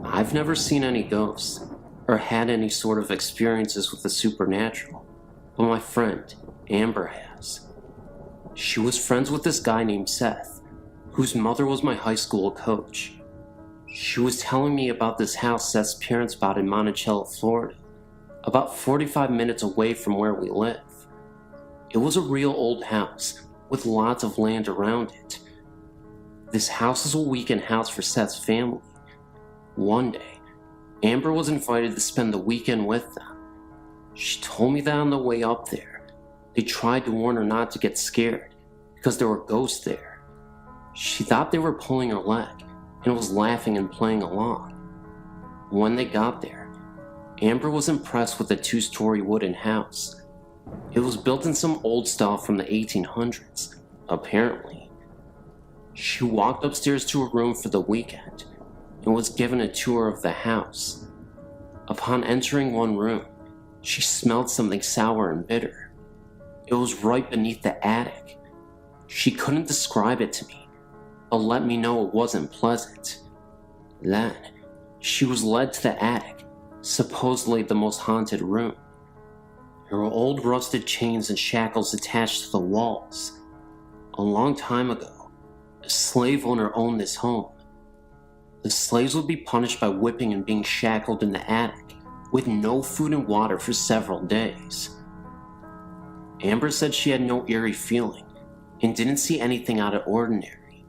I've never seen any ghosts or had any sort of experiences with the supernatural, but my friend, Amber, has. She was friends with this guy named Seth, whose mother was my high school coach. She was telling me about this house Seth's parents bought in Monticello, Florida, about 45 minutes away from where we live. It was a real old house with lots of land around it. This house is a weekend house for Seth's family. One day, Amber was invited to spend the weekend with them. She told me that on the way up there, they tried to warn her not to get scared because there were ghosts there. She thought they were pulling her leg and was laughing and playing along. When they got there, Amber was impressed with the 2-story wooden house. It was built in some old style from the 1800s, apparently. She walked upstairs to her room for the weekend and was given a tour of the house. Upon entering one room, she smelled something sour and bitter. It was right beneath the attic. She couldn't describe it to me, but let me know it wasn't pleasant. Then, she was led to the attic, supposedly the most haunted room. There were old rusted chains and shackles attached to the walls. A long time ago, a slave owner owned this home. The slaves would be punished by whipping and being shackled in the attic, with no food and water for several days. Amber said she had no eerie feeling, and didn't see anything out of ordinary.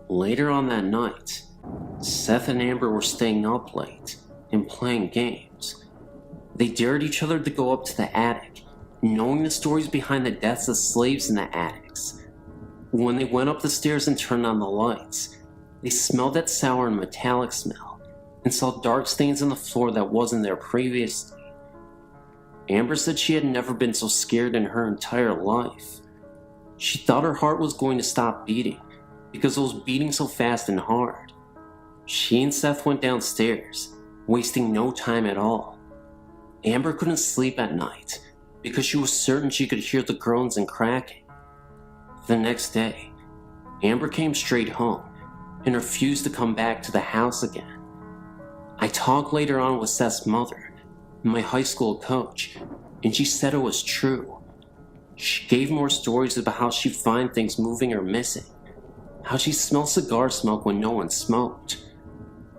Later on that night, Seth and Amber were staying up late and playing games. They dared each other to go up to the attic, knowing the stories behind the deaths of slaves in the attics. When they went up the stairs and turned on the lights, they smelled that sour and metallic smell, and saw dark stains on the floor that wasn't there previously. Amber said she had never been so scared in her entire life. She thought her heart was going to stop beating, because it was beating so fast and hard. She and Seth went downstairs, wasting no time at all. Amber couldn't sleep at night, because she was certain she could hear the groans and cracking. The next day, Amber came straight home, and refused to come back to the house again. I talked later on with Seth's mother, my high school coach, and she said it was true. She gave more stories about how she'd find things moving or missing, how she smelled cigar smoke when no one smoked.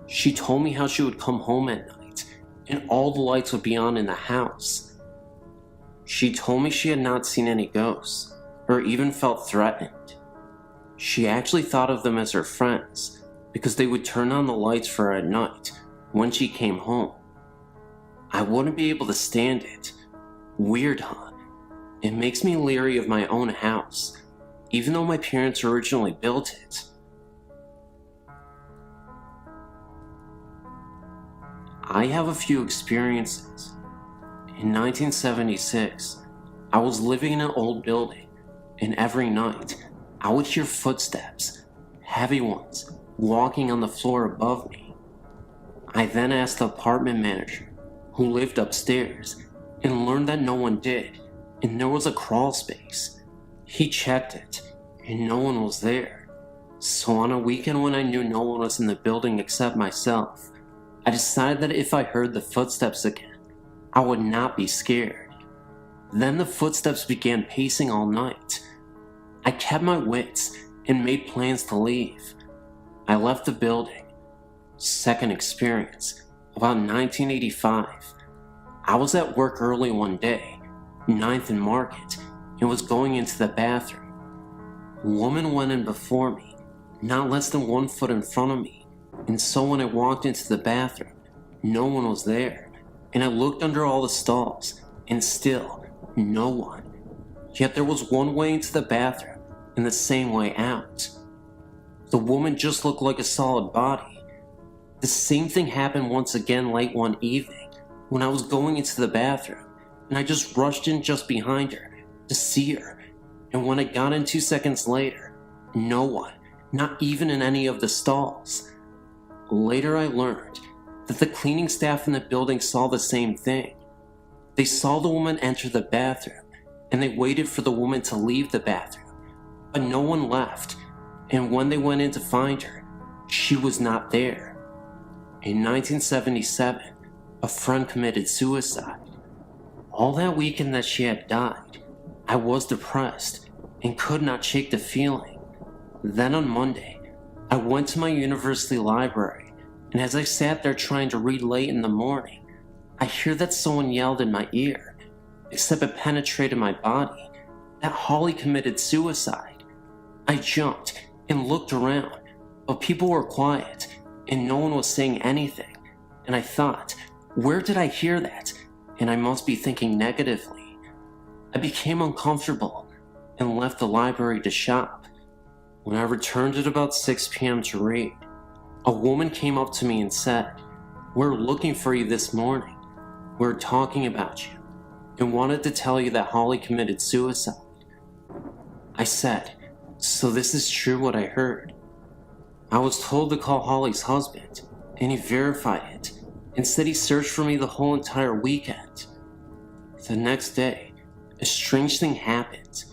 She told me how she would come home at night, and all the lights would be on in the house. She told me she had not seen any ghosts, or even felt threatened. She actually thought of them as her friends, because they would turn on the lights for her at night when she came home. I wouldn't be able to stand it. Weird, huh? It makes me leery of my own house, even though my parents originally built it. I have a few experiences. In 1976, I was living in an old building, and every night, I would hear footsteps, heavy ones, walking on the floor above me. I then asked the apartment manager, who lived upstairs, and learned that no one did, and there was a crawl space. He checked it, and no one was there. So on a weekend when I knew no one was in the building except myself, I decided that if I heard the footsteps again, I would not be scared. Then the footsteps began pacing all night. I kept my wits and made plans to leave. I left the building. Second experience, about 1985. I was at work early one day, 9th and Market, and was going into the bathroom. A woman went in before me, not less than 1 foot in front of me, and so when I walked into the bathroom, no one was there, and I looked under all the stalls, and still, no one. Yet there was one way into the bathroom and the same way out. The woman just looked like a solid body. The same thing happened once again late one evening when I was going into the bathroom, and I just rushed in just behind her to see her, and when I got in 2 seconds later, no one, not even in any of the stalls. Later I learned that the cleaning staff in the building saw the same thing. They saw the woman enter the bathroom, and they waited for the woman to leave the bathroom, but no one left, and when they went in to find her, she was not there. In 1977, a friend committed suicide. All that weekend that she had died, I was depressed and could not shake the feeling. Then on Monday, I went to my university library, and as I sat there trying to read late in the morning, I hear that someone yelled in my ear, except it penetrated my body, that Holly committed suicide. I jumped and looked around, but people were quiet and no one was saying anything, and I thought, where did I hear that? And I must be thinking negatively. I became uncomfortable and left the library to shop. When I returned at about 6 p.m. to read, a woman came up to me and said, "We're looking for you this morning. We're talking about you and wanted to tell you that Holly committed suicide." I said, "So this is true what I heard?" I was told to call Holly's husband, and he verified it and said he searched for me the whole entire weekend. The next day, a strange thing happened.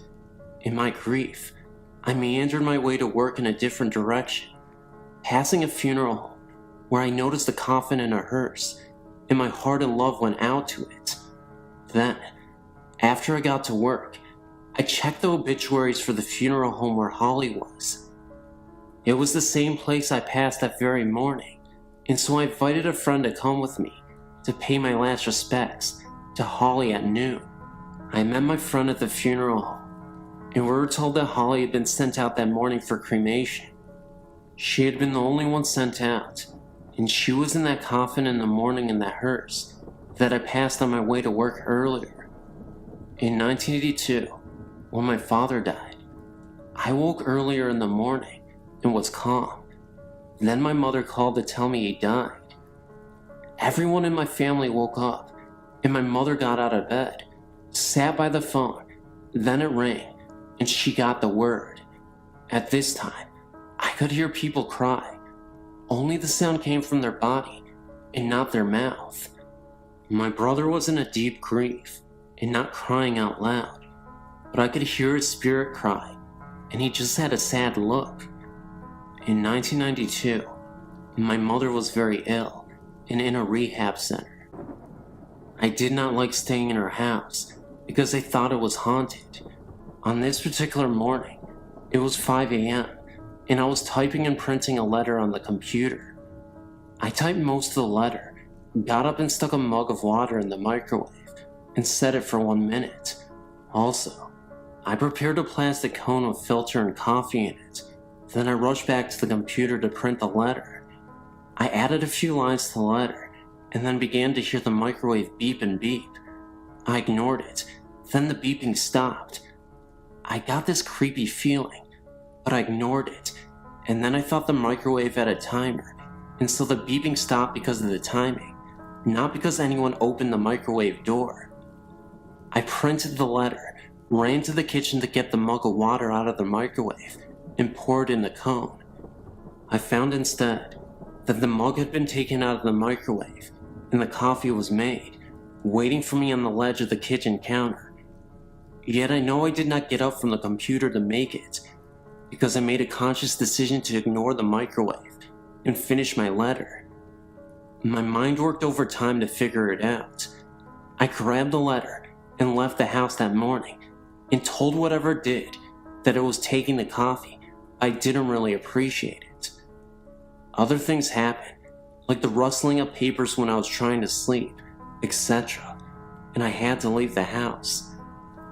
In my grief, I meandered my way to work in a different direction, passing a funeral home where I noticed a coffin in a hearse, and my heart and love went out to it. Then, after I got to work, I checked the obituaries for the funeral home where Holly was. It was the same place I passed that very morning, and so I invited a friend to come with me to pay my last respects to Holly at noon. I met my friend at the funeral home, and we were told that Holly had been sent out that morning for cremation. She had been the only one sent out, and she was in that coffin in the morning in that hearse that I passed on my way to work earlier. In 1982, when my father died, I woke earlier in the morning and was calm. Then my mother called to tell me he died. Everyone in my family woke up, and my mother got out of bed, sat by the phone, then it rang, and she got the word. At this time, I could hear people cry. Only the sound came from their body and not their mouth. My brother was in a deep grief and not crying out loud, but I could hear his spirit cry, and he just had a sad look. In 1992, my mother was very ill and in a rehab center. I did not like staying in her house because I thought it was haunted. On this particular morning, it was 5 a.m., and I was typing and printing a letter on the computer. I typed most of the letter, got up and stuck a mug of water in the microwave, and set it for 1 minute. Also, I prepared a plastic cone with filter and coffee in it. Then I rushed back to the computer to print the letter. I added a few lines to the letter, and then began to hear the microwave beep and beep. I ignored it, then the beeping stopped. I got this creepy feeling, but I ignored it, and then I thought the microwave had a timer, and so the beeping stopped because of the timing, not because anyone opened the microwave door. I printed the letter, ran to the kitchen to get the mug of water out of the microwave, and poured in the cone. I found instead that the mug had been taken out of the microwave, and the coffee was made, waiting for me on the ledge of the kitchen counter. Yet I know I did not get up from the computer to make it, because I made a conscious decision to ignore the microwave and finish my letter. My mind worked overtime to figure it out. I grabbed the letter and left the house that morning, and told whatever it did that it was taking the coffee. I didn't really appreciate it. Other things happened, like the rustling of papers when I was trying to sleep, etc., and I had to leave the house.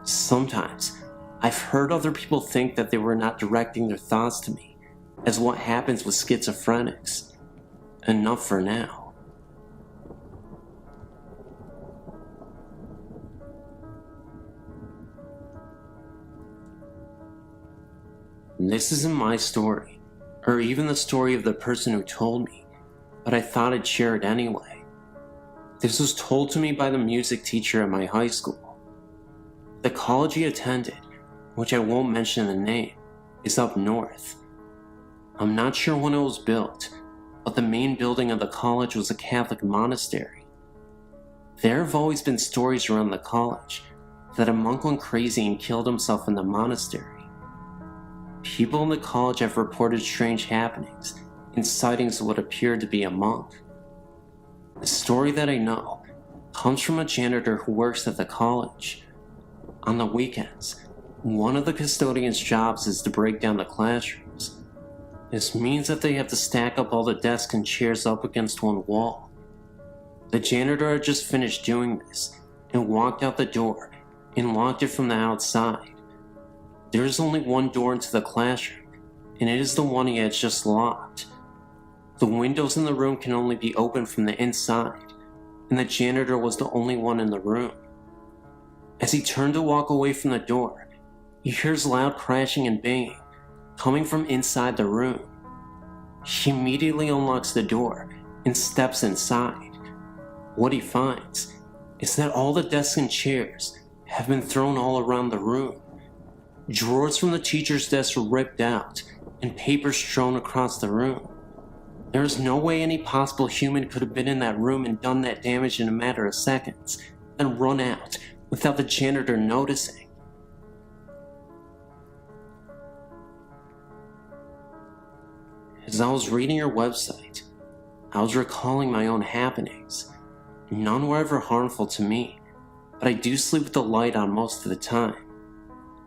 Sometimes, I've heard other people think that they were not directing their thoughts to me, as what happens with schizophrenics. Enough for now. This isn't my story, or even the story of the person who told me, but I thought I'd share it anyway. This was told to me by the music teacher at my high school. The college he attended, which I won't mention the name, is up north. I'm not sure when it was built, but the main building of the college was a Catholic monastery. There have always been stories around the college that a monk went crazy and killed himself in the monastery. People in the college have reported strange happenings and sightings of what appeared to be a monk. The story that I know comes from a janitor who works at the college. On the weekends, one of the custodian's jobs is to break down the classrooms. This means that they have to stack up all the desks and chairs up against one wall. The janitor had just finished doing this and walked out the door and locked it from the outside. There is only one door into the classroom, and it is the one he had just locked. The windows in the room can only be opened from the inside, and the janitor was the only one in the room. As he turned to walk away from the door, he hears loud crashing and banging coming from inside the room. He immediately unlocks the door and steps inside. What he finds is that all the desks and chairs have been thrown all around the room. Drawers from the teacher's desk were ripped out and papers strewn across the room. There is no way any possible human could have been in that room and done that damage in a matter of seconds, and run out without the janitor noticing. As I was reading your website, I was recalling my own happenings. None were ever harmful to me, but I do sleep with the light on most of the time.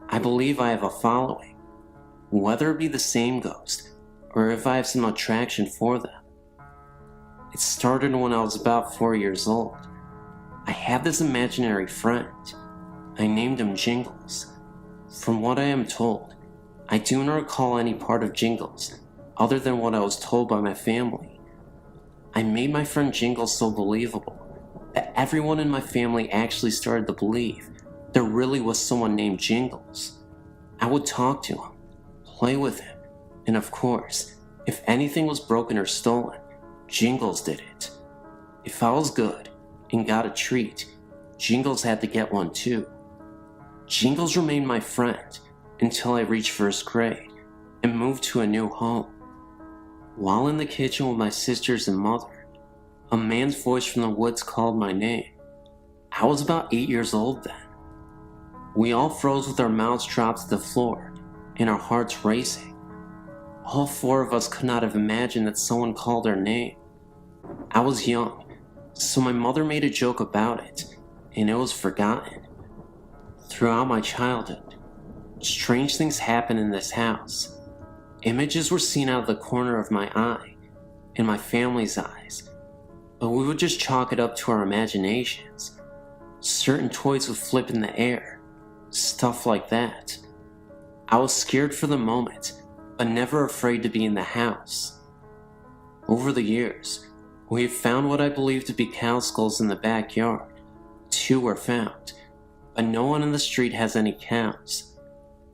I believe I have a following, whether it be the same ghost or if I have some attraction for them. It started when I was about 4 years old. I had this imaginary friend. I named him Jingles. From what I am told, I do not recall any part of Jingles other than what I was told by my family. I made my friend Jingles so believable that everyone in my family actually started to believe there really was someone named Jingles. I would talk to him, play with him, and of course, if anything was broken or stolen, Jingles did it. If I was good and got a treat, Jingles had to get one too. Jingles remained my friend until I reached first grade and moved to a new home. While in the kitchen with my sisters and mother, a man's voice from the woods called my name. I was about 8 years old then. We all froze with our mouths dropped to the floor and our hearts racing. All 4 of us could not have imagined that someone called our name. I was young, so my mother made a joke about it, and it was forgotten. Throughout my childhood, strange things happened in this house. Images were seen out of the corner of my eye and my family's eyes, but we would just chalk it up to our imaginations. Certain toys would flip in the air, stuff like that. I was scared for the moment, but never afraid to be in the house. Over the years, we have found what I believe to be cow skulls in the backyard. 2 were found, but no one in the street has any cows.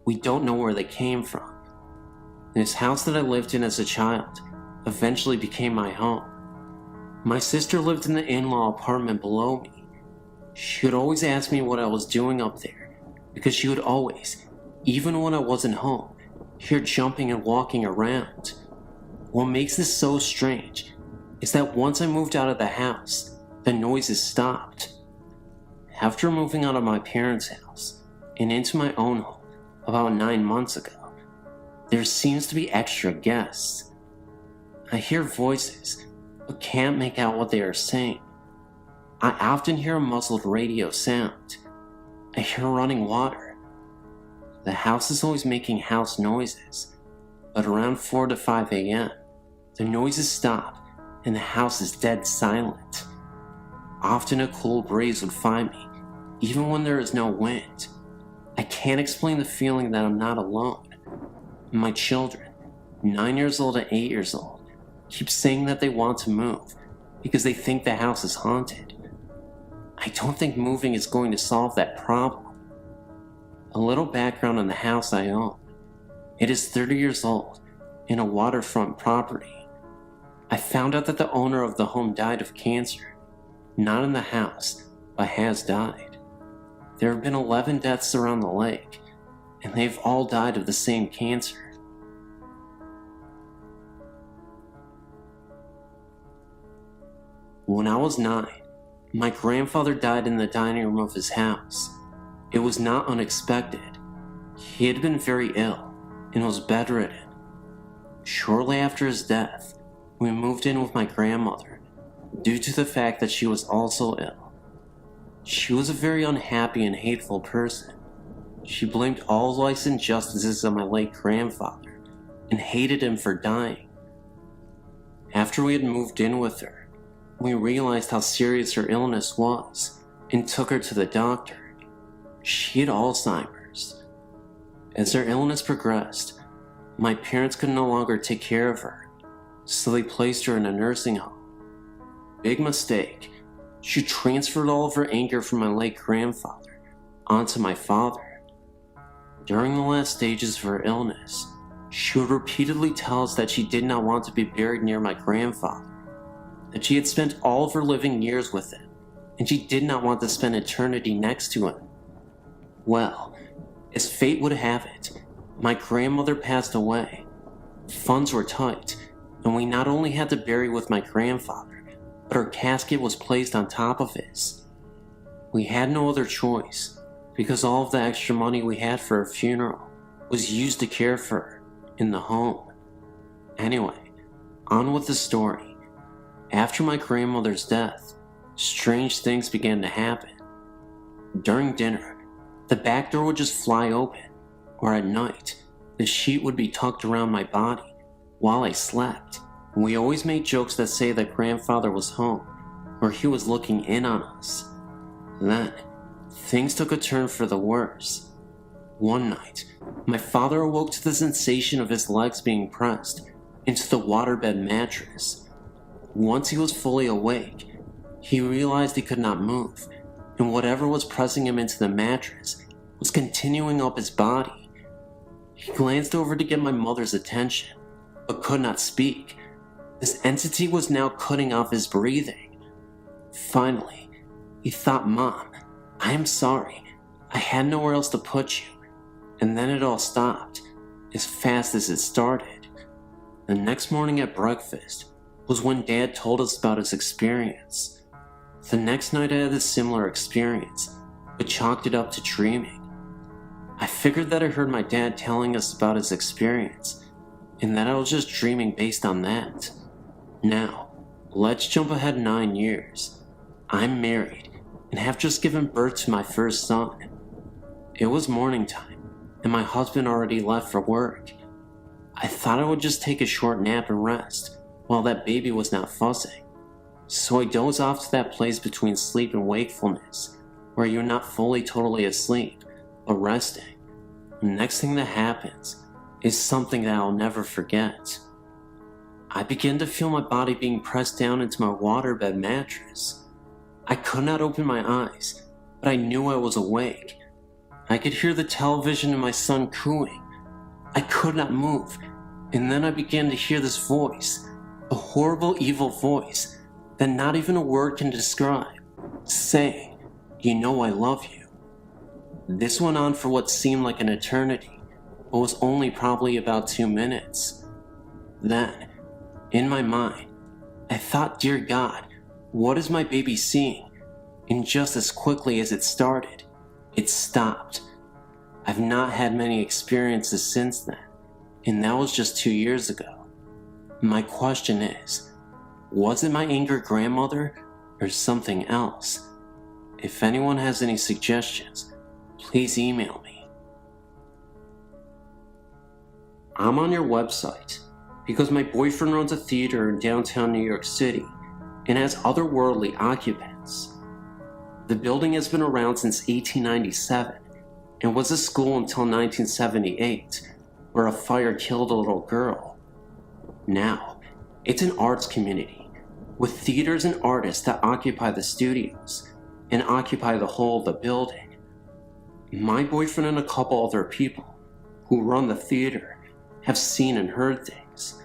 We don't know where they came from. This house that I lived in as a child eventually became my home. My sister lived in the in-law apartment below me. She would always ask me what I was doing up there, because she would always, even when I wasn't home, hear jumping and walking around. What makes this so strange is that once I moved out of the house, the noises stopped. After moving out of my parents' house and into my own home about 9 months ago, there seems to be extra guests. I hear voices, but can't make out what they are saying. I often hear a muffled radio sound. I hear running water. The house is always making house noises, but around 4 to 5 a.m., the noises stop and the house is dead silent. Often a cool breeze would find me, even when there is no wind. I can't explain the feeling that I'm not alone. My children, 9 years old and 8 years old, keep saying that they want to move because they think the house is haunted. I don't think moving is going to solve that problem. A little background on the house I own. It is 30 years old in a waterfront property. I found out that the owner of the home died of cancer, not in the house, but has died. There have been 11 deaths around the lake, and they've all died of the same cancer. When I was 9, my grandfather died in the dining room of his house. It was not unexpected. He had been very ill and was bedridden. Shortly after his death, we moved in with my grandmother due to the fact that she was also ill. She was a very unhappy and hateful person. She blamed all life's injustices on my late grandfather and hated him for dying. After we had moved in with her, we realized how serious her illness was and took her to the doctor. She had Alzheimer's. As her illness progressed, my parents could no longer take care of her, so they placed her in a nursing home. Big mistake. She transferred all of her anger from my late grandfather onto my father. During the last stages of her illness, she would repeatedly tell us that she did not want to be buried near my grandfather, that she had spent all of her living years with him, and she did not want to spend eternity next to him. Well, as fate would have it, my grandmother passed away. Funds were tight, and we not only had to bury with my grandfather, but her casket was placed on top of his. We had no other choice, because all of the extra money we had for her funeral was used to care for her in the home. Anyway, on with the story. After my grandmother's death, strange things began to happen. During dinner, the back door would just fly open, or at night, the sheet would be tucked around my body while I slept. We always made jokes that say that grandfather was home, or he was looking in on us. Then, things took a turn for the worse. One night, my father awoke to the sensation of his legs being pressed into the waterbed mattress. Once he was fully awake, he realized he could not move, and whatever was pressing him into the mattress was continuing up his body. He glanced over to get my mother's attention, but could not speak. This entity was now cutting off his breathing. Finally, he thought, "Mom, I am sorry. I had nowhere else to put you." And then it all stopped, as fast as it started. The next morning at breakfast was when Dad told us about his experience. The next night I had a similar experience, but chalked it up to dreaming. I figured that I heard my dad telling us about his experience, and that I was just dreaming based on that. Now, let's jump ahead 9 years. I'm married, and have just given birth to my first son. It was morning time, and my husband already left for work. I thought I would just take a short nap and rest, while that baby was not fussing. So I dozed off to that place between sleep and wakefulness, where you're not fully totally asleep, but resting. The next thing that happens is something that I'll never forget. I began to feel my body being pressed down into my waterbed mattress. I could not open my eyes, but I knew I was awake. I could hear the television and my son cooing. I could not move, and then I began to hear this voice, a horrible, evil voice that not even a word can describe, saying, "You know I love you." This went on for what seemed like an eternity, but was only probably about 2 minutes. Then, in my mind, I thought, "Dear God, what is my baby seeing?" And just as quickly as it started, it stopped. I've not had many experiences since then, and that was just 2 years ago. My question is, was it my angry grandmother or something else? If anyone has any suggestions, please email me. I'm on your website because my boyfriend runs a theater in downtown New York City and has otherworldly occupants. The building has been around since 1897 and was a school until 1978, where a fire killed a little girl. Now, it's an arts community with theaters and artists that occupy the studios and occupy the whole of the building. My boyfriend and a couple other people who run the theater have seen and heard things.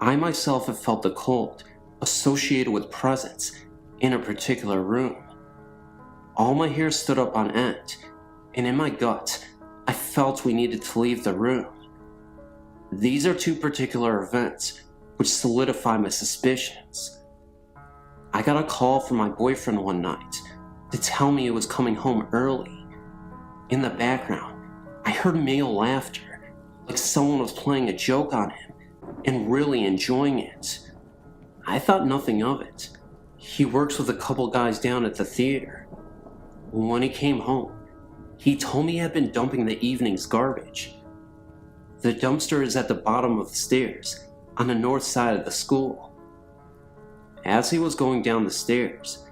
I myself have felt the cold associated with presence in a particular room. All my hair stood up on end, and in my gut, I felt we needed to leave the room. These are 2 particular events which solidify my suspicions. I got a call from my boyfriend one night to tell me he was coming home early. In the background, I heard male laughter, like someone was playing a joke on him and really enjoying it. I thought nothing of it. He works with a couple guys down at the theater. When he came home, he told me he had been dumping the evening's garbage. The dumpster is at the bottom of the stairs on the north side of the school. As he was going down the stairs,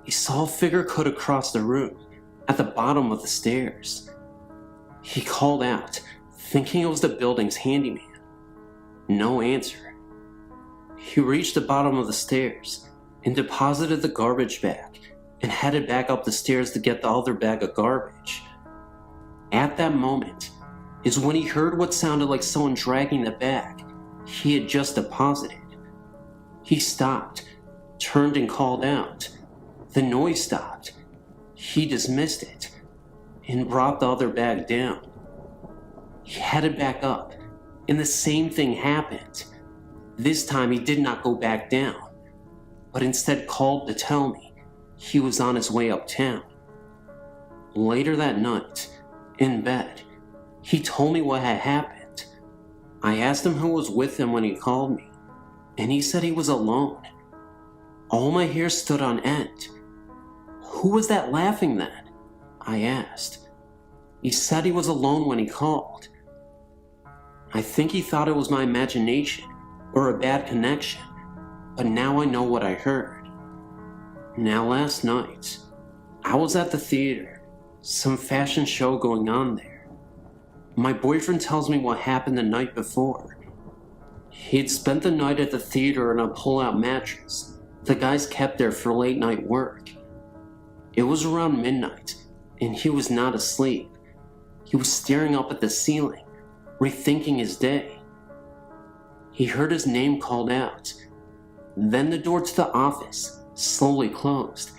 he saw a figure cut across the room at the bottom of the stairs. He called out, thinking it was the building's handyman. No answer. He reached the bottom of the stairs and deposited the garbage bag and headed back up the stairs to get the other bag of garbage. At that moment is when he heard what sounded like someone dragging the bag he had just deposited. He stopped, turned and called out. The noise stopped. He dismissed it and brought the other bag down. He headed back up, and the same thing happened. This time he did not go back down, but instead called to tell me he was on his way uptown. Later that night, in bed, he told me what had happened. I asked him who was with him when he called me, and he said he was alone. All my hair stood on end. Who was that laughing then? I asked. He said he was alone when he called. I think he thought it was my imagination or a bad connection, but now I know what I heard. Now last night, I was at the theater, some fashion show going on there. My boyfriend tells me what happened the night before. He'd spent the night at the theater in a pull-out mattress the guys kept there for late night work. It was around midnight, and he was not asleep. He was staring up at the ceiling, rethinking his day. He heard his name called out. Then the door to the office slowly closed,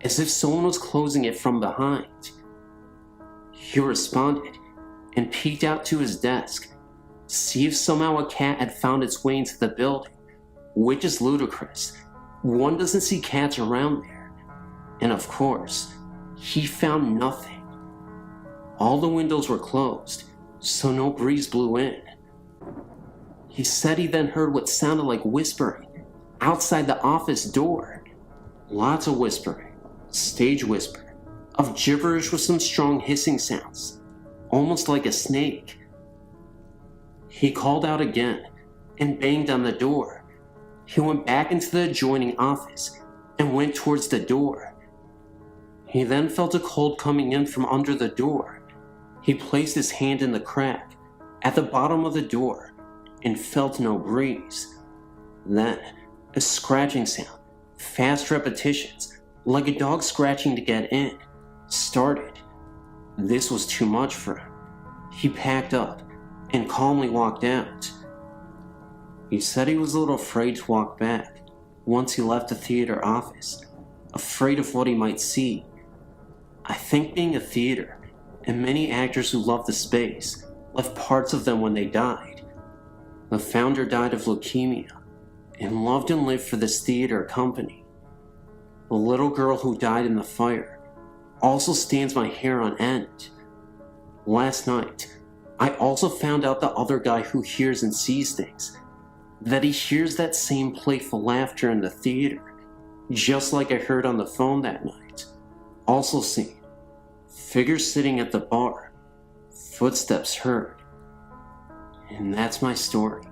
as if someone was closing it from behind. He responded and peeked out to his desk, to see if somehow a cat had found its way into the building, which is ludicrous. One doesn't see cats around there. And of course, he found nothing. All the windows were closed, so no breeze blew in. He said he then heard what sounded like whispering outside the office door. Lots of whispering, stage whisper, of gibberish with some strong hissing sounds, almost like a snake. He called out again and banged on the door. He went back into the adjoining office and went towards the door. He then felt a cold coming in from under the door. He placed his hand in the crack at the bottom of the door and felt no breeze. Then, a scratching sound, fast repetitions, like a dog scratching to get in, started. This was too much for him. He packed up and calmly walked out. He said he was a little afraid to walk back once he left the theater office, afraid of what he might see. I think being a theater, and many actors who love the space, left parts of them when they died. The founder died of leukemia, and loved and lived for this theater company. The little girl who died in the fire also stands my hair on end. Last night, I also found out the other guy who hears and sees things, that he hears that same playful laughter in the theater, just like I heard on the phone that night. Also seen figures sitting at the bar, footsteps heard. And that's my story.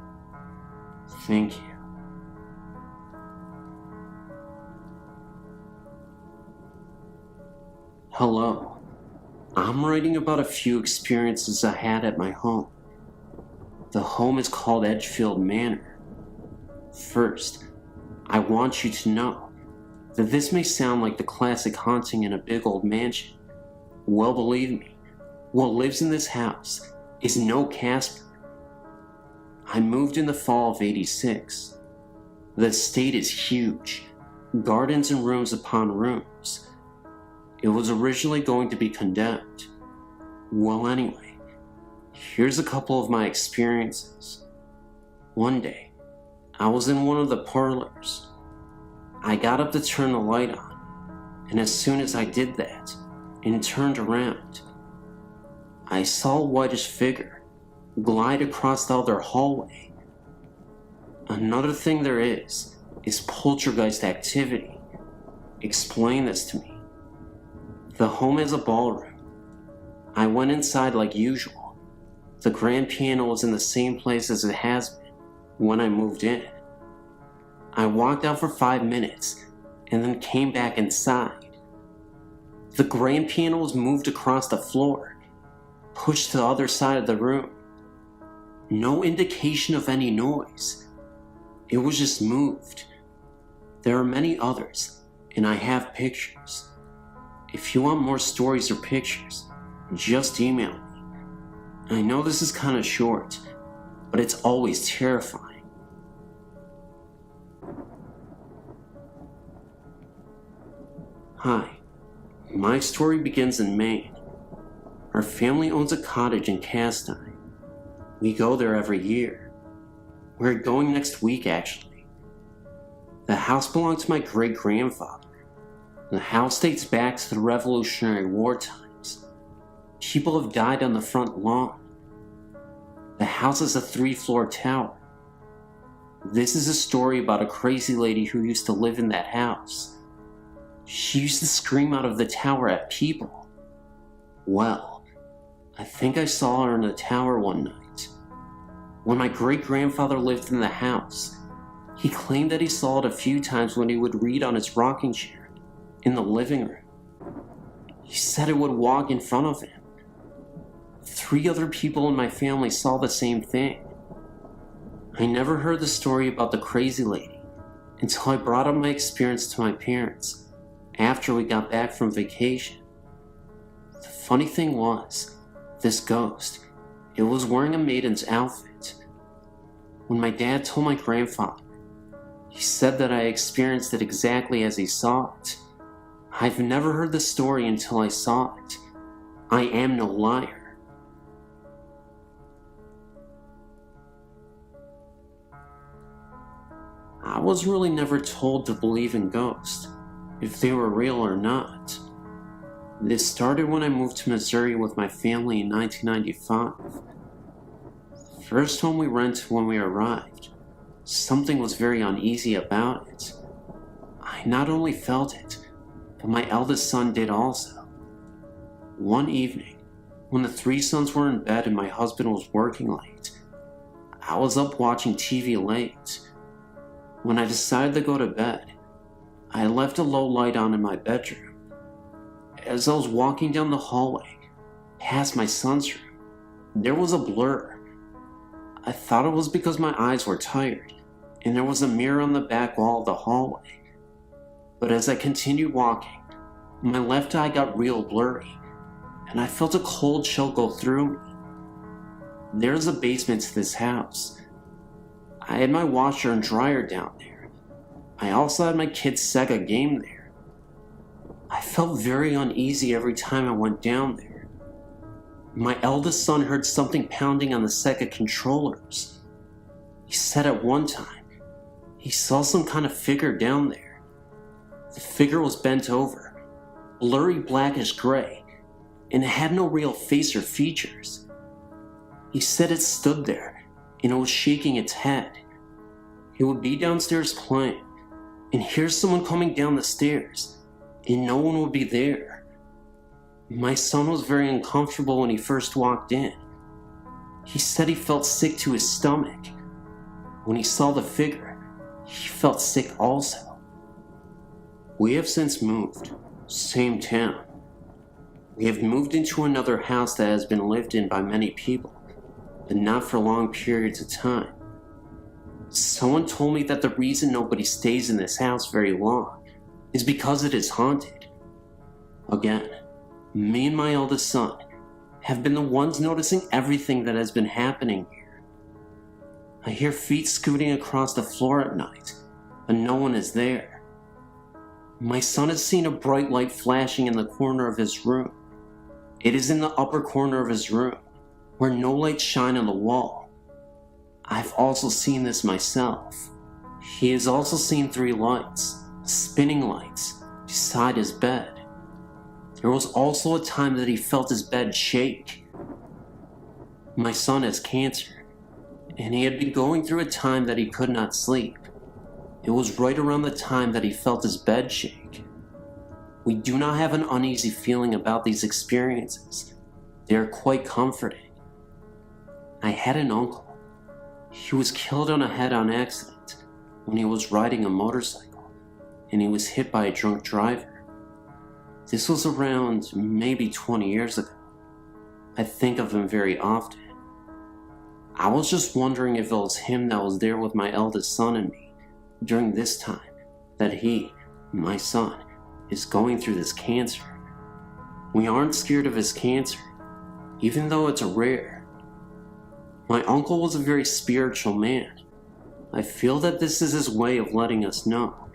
Thank you. Hello. I'm writing about a few experiences I had at my home. The home is called Edgefield Manor. First, I want you to know that this may sound like the classic haunting in a big old mansion. Well, believe me, what lives in this house is no Casper. I moved in the fall of '86. The estate is huge, gardens and rooms upon rooms. It was originally going to be condemned. Well, anyway, here's a couple of my experiences. One day, I was in one of the parlors. I got up to turn the light on, and as soon as I did that and turned around, I saw a whitish figure glide across the other hallway. Another thing there is poltergeist activity. Explain this to me. The home has a ballroom. I went inside like usual. The grand piano was in the same place as it has been when I moved in. I walked out for 5 minutes and then came back inside. The grand piano was moved across the floor, pushed to the other side of the room. No indication of any noise. It was just moved. There are many others, and I have pictures. If you want more stories or pictures, just email me. I know this is kind of short, but it's always terrifying. Hi, my story begins in Maine. Our family owns a cottage in Castine. We go there every year. We're going next week, actually. The house belonged to my great-grandfather. The house dates back to the Revolutionary War times. People have died on the front lawn. The house is a 3-floor tower. This is a story about a crazy lady who used to live in that house. She used to scream out of the tower at people. Well, I think I saw her in the tower one night. When my great-grandfather lived in the house, he claimed that he saw it a few times when he would read on his rocking chair in the living room. He said it would walk in front of him. 3 other people in my family saw the same thing. I never heard the story about the crazy lady until I brought up my experience to my parents after we got back from vacation. The funny thing was, this ghost, it was wearing a maiden's outfit. When my dad told my grandfather, he said that I experienced it exactly as he saw it. I've never heard the story until I saw it. I am no liar. I was really never told to believe in ghosts, if they were real or not. This started when I moved to Missouri with my family in 1995. The first home we rented when we arrived, something was very uneasy about it. I not only felt it, but my eldest son did also. One evening, when the 3 sons were in bed and my husband was working late, I was up watching TV late. When I decided to go to bed, I left a low light on in my bedroom. As I was walking down the hallway, past my son's room, there was a blur. I thought it was because my eyes were tired, and there was a mirror on the back wall of the hallway. But as I continued walking, my left eye got real blurry, and I felt a cold chill go through me. There's a basement to this house. I had my washer and dryer down there. I also had my kid's Sega game there. I felt very uneasy every time I went down there. My eldest son heard something pounding on the Sega controllers. He said at one time, he saw some kind of figure down there. The figure was bent over, blurry blackish gray, and it had no real face or features. He said it stood there, and it was shaking its head. He would be downstairs playing, and hear someone coming down the stairs, and no one would be there. My son was very uncomfortable when he first walked in. He said he felt sick to his stomach. When he saw the figure, he felt sick also. We have since moved, same town. We have moved into another house that has been lived in by many people, but not for long periods of time. Someone told me that the reason nobody stays in this house very long is because it is haunted. Again, me and my eldest son have been the ones noticing everything that has been happening here. I hear feet scooting across the floor at night, but no one is there. My son has seen a bright light flashing in the corner of his room. It is in the upper corner of his room, where no lights shine on the wall. I've also seen this myself. He has also seen 3 lights, spinning lights, beside his bed. There was also a time that he felt his bed shake. My son has cancer, and he had been going through a time that he could not sleep. It was right around the time that he felt his bed shake. We do not have an uneasy feeling about these experiences. They are quite comforting. I had an uncle. He was killed on a head-on accident when he was riding a motorcycle, and he was hit by a drunk driver. This was around maybe 20 years ago. I think of him very often. I was just wondering if it was him that was there with my eldest son and me during this time that he, my son, is going through this cancer. We aren't scared of his cancer, even though it's rare. My uncle was a very spiritual man. I feel that this is his way of letting us know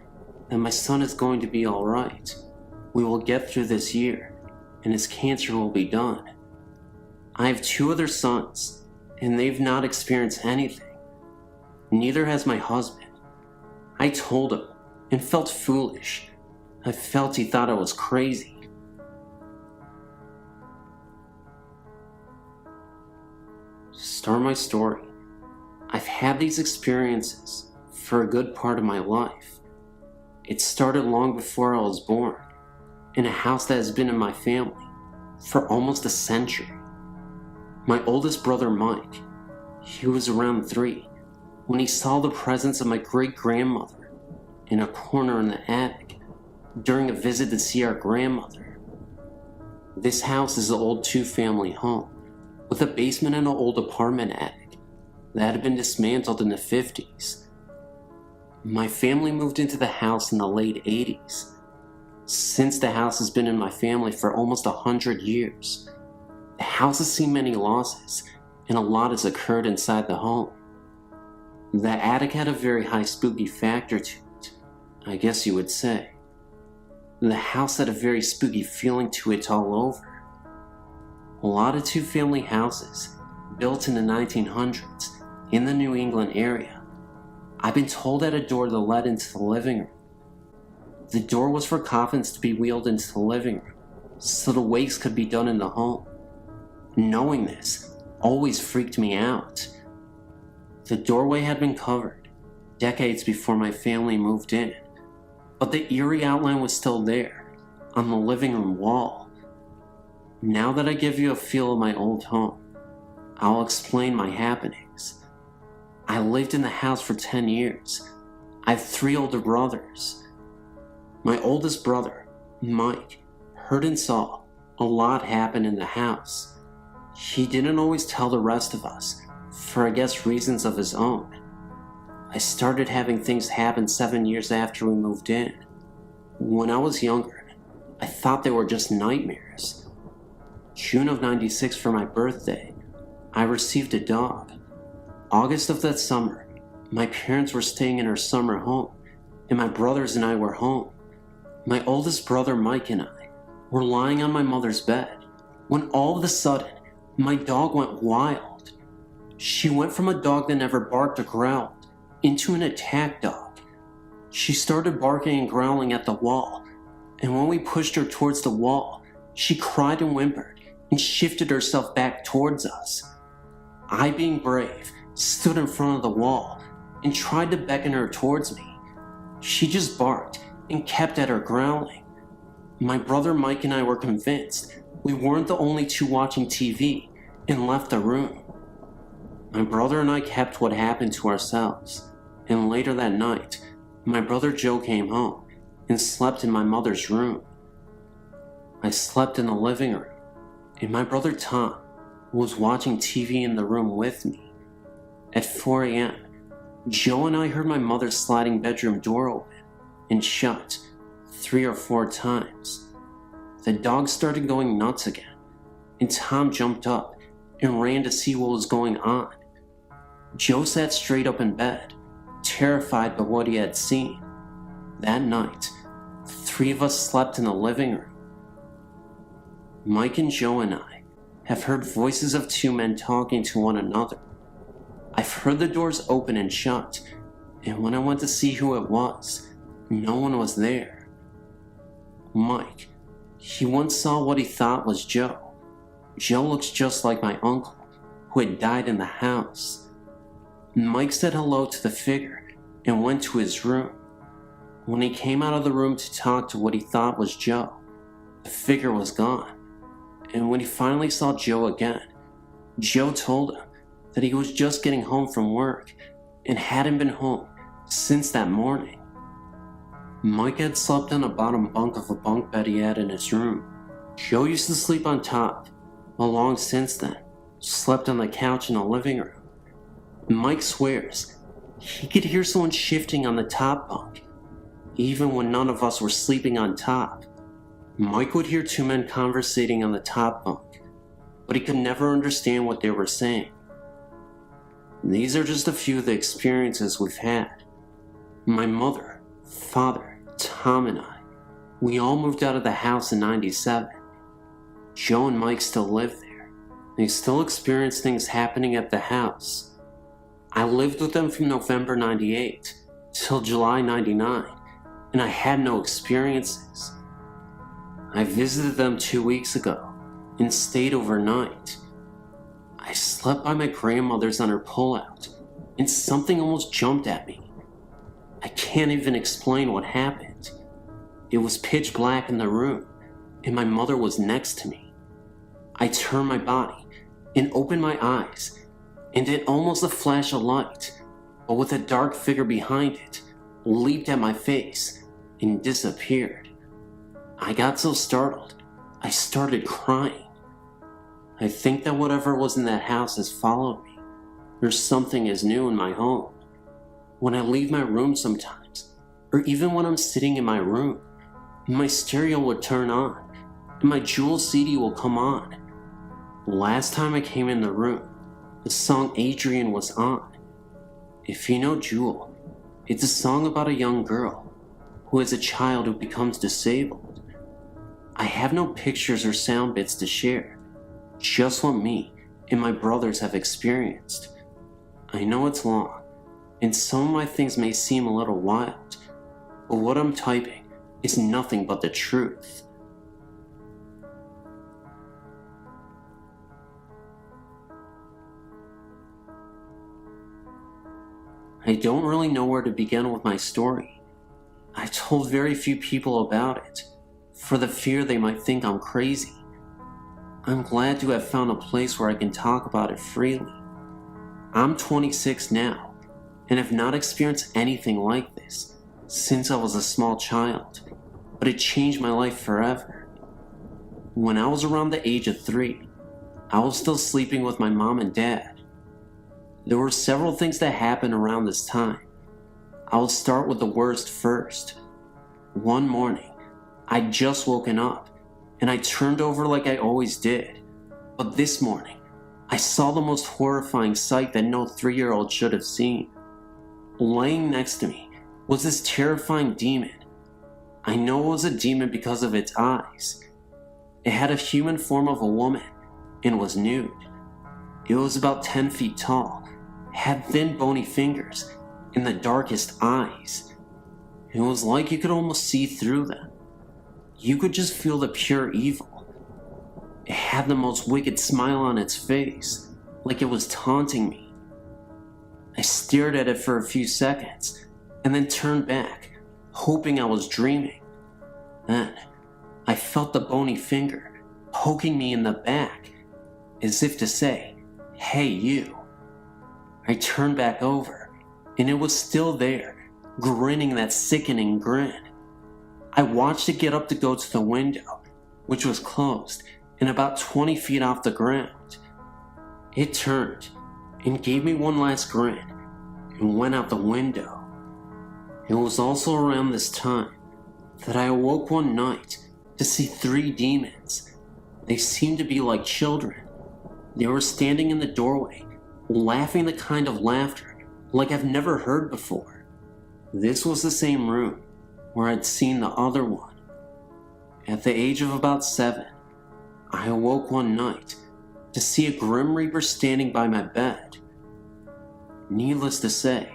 that my son is going to be alright. We will get through this year, and his cancer will be done. I have 2 other sons, and they've not experienced anything. Neither has my husband. I told him, and felt foolish. I felt he thought I was crazy. To start my story, I've had these experiences for a good part of my life. It started long before I was born, in a house that has been in my family for almost a century. My oldest brother Mike, he was around 3 when he saw the presence of my great-grandmother in a corner in the attic during a visit to see our grandmother. This house is an old 2-family home with a basement and an old apartment attic that had been dismantled in the 50s. My family moved into the house in the late 80s. Since the house has been in my family for almost 100 years, the house has seen many losses, and a lot has occurred inside the home. The attic had a very high spooky factor to it, I guess you would say. The house had a very spooky feeling to it all over. A lot of 2-family houses, built in the 1900s, in the New England area. I've been told that a door that led into the living room. The door was for coffins to be wheeled into the living room, so the wakes could be done in the home. Knowing this always freaked me out. The doorway had been covered decades before my family moved in, but the eerie outline was still there on the living room wall. Now that I give you a feel of my old home, I'll explain my happenings. I lived in the house for 10 years. I have 3 older brothers. My oldest brother, Mike, heard and saw a lot happen in the house. He didn't always tell the rest of us, for I guess reasons of his own. I started having things happen 7 years after we moved in. When I was younger, I thought they were just nightmares. June of '96 for my birthday, I received a dog. August of that summer, my parents were staying in our summer home, and my brothers and I were home. My oldest brother Mike and I were lying on my mother's bed when all of a sudden, my dog went wild. She went from a dog that never barked or growled into an attack dog. She started barking and growling at the wall, and when we pushed her towards the wall, she cried and whimpered and shifted herself back towards us. I, being brave, stood in front of the wall and tried to beckon her towards me. She just barked and kept at her growling. My brother Mike and I were convinced we weren't the only 2 watching TV and left the room. My brother and I kept what happened to ourselves, and later that night, my brother Joe came home and slept in my mother's room. I slept in the living room, and my brother Tom was watching TV in the room with me. At 4 a.m., Joe and I heard my mother's sliding bedroom door open and shut 3 or 4 times. The dog started going nuts again, and Tom jumped up and ran to see what was going on. Joe sat straight up in bed, terrified by what he had seen. That night, 3 of us slept in the living room. Mike and Joe and I have heard voices of 2 men talking to one another. I've heard the doors open and shut, and when I went to see who it was, no one was there. Mike, he once saw what he thought was Joe. Joe looks just like my uncle, who had died in the house. Mike said hello to the figure and went to his room. When he came out of the room to talk to what he thought was Joe, the figure was gone. And when he finally saw Joe again, Joe told him that he was just getting home from work and hadn't been home since that morning. Mike had slept on the bottom bunk of a bunk bed he had in his room. Joe used to sleep on top, while long since then slept on the couch in the living room. Mike swears he could hear someone shifting on the top bunk, even when none of us were sleeping on top. Mike would hear two men conversating on the top bunk, but he could never understand what they were saying. These are just a few of the experiences we've had. My mother, father, Tom, and I, we all moved out of the house in '97. Joe and Mike still live there. They still experience things happening at the house. I lived with them from November '98 till July '99, and I had no experiences. I visited them 2 weeks ago and stayed overnight. I slept by my grandmother's on her pullout, and something almost jumped at me. I can't even explain what happened. It was pitch black in the room, and my mother was next to me. I turned my body and opened my eyes, and it almost a flash of light, but with a dark figure behind it, leaped at my face and disappeared. I got so startled, I started crying. I think that whatever was in that house has followed me. There's something is new in my home. When I leave my room sometimes, or even when I'm sitting in my room, my stereo would turn on, and my Jewel CD will come on. Last time I came in the room, the song Adrian was on. If you know Jewel, it's a song about a young girl who is a child who becomes disabled. I have no pictures or sound bits to share, just what me and my brothers have experienced. I know it's long, and some of my things may seem a little wild, but what I'm typing is nothing but the truth. I don't really know where to begin with my story. I told very few people about it, for the fear they might think I'm crazy. I'm glad to have found a place where I can talk about it freely. I'm 26 now, and have not experienced anything like this since I was a small child, but it changed my life forever. When I was around the age of 3, I was still sleeping with my mom and dad. There were several things that happened around this time. I'll start with the worst first. One morning, I'd just woken up, and I turned over like I always did. But this morning, I saw the most horrifying sight that no 3-year-old should have seen. Laying next to me was this terrifying demon. I know it was a demon because of its eyes. It had a human form of a woman and was nude. It was about 10 feet tall, had thin bony fingers, and the darkest eyes. It was like you could almost see through them. You could just feel the pure evil. It had the most wicked smile on its face, like it was taunting me. I stared at it for a few seconds, and then turned back, hoping I was dreaming. Then, I felt the bony finger poking me in the back, as if to say, "Hey, you." I turned back over, and it was still there, grinning that sickening grin. I watched it get up to go to the window, which was closed and about 20 feet off the ground. It turned and gave me one last grin and went out the window. It was also around this time that I awoke one night to see 3 demons. They seemed to be like children. They were standing in the doorway, laughing the kind of laughter like I've never heard before. This was the same room where I'd seen the other one. At the age of about 7, I awoke one night to see a Grim Reaper standing by my bed. Needless to say,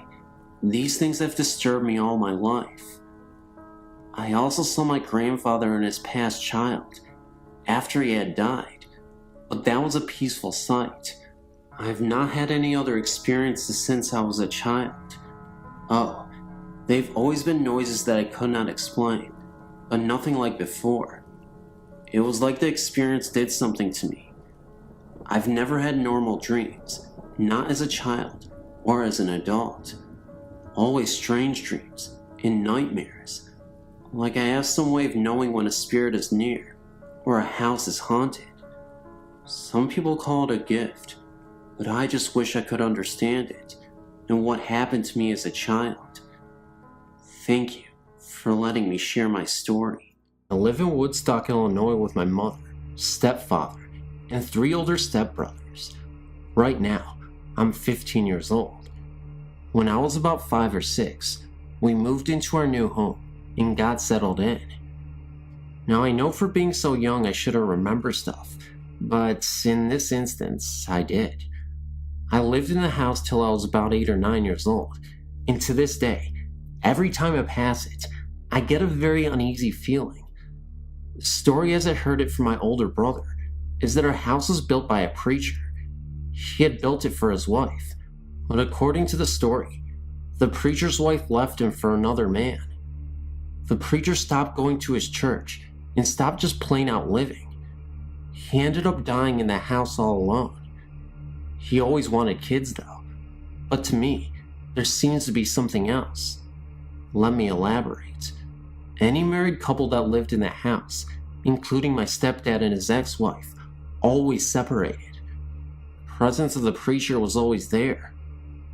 these things have disturbed me all my life. I also saw my grandfather and his past child after he had died, but that was a peaceful sight. I have not had any other experiences since I was a child. Oh, they've always been noises that I could not explain, but nothing like before. It was like the experience did something to me. I've never had normal dreams, not as a child or as an adult. Always strange dreams and nightmares, like I have some way of knowing when a spirit is near or a house is haunted. Some people call it a gift, but I just wish I could understand it and what happened to me as a child. Thank you for letting me share my story. I live in Woodstock, Illinois with my mother, stepfather, and 3 older stepbrothers. Right now, I'm 15 years old. When I was about 5 or 6, we moved into our new home and got settled in. Now I know for being so young I shouldn't remember stuff, but in this instance, I did. I lived in the house till I was about 8 or 9 years old, and to this day, every time I pass it, I get a very uneasy feeling. The story as I heard it from my older brother is that our house was built by a preacher. He had built it for his wife, but according to the story, the preacher's wife left him for another man. The preacher stopped going to his church and stopped just plain out living. He ended up dying in the house all alone. He always wanted kids though, but to me, there seems to be something else. Let me elaborate. Any married couple that lived in the house, including my stepdad and his ex-wife, always separated. The presence of the preacher was always there.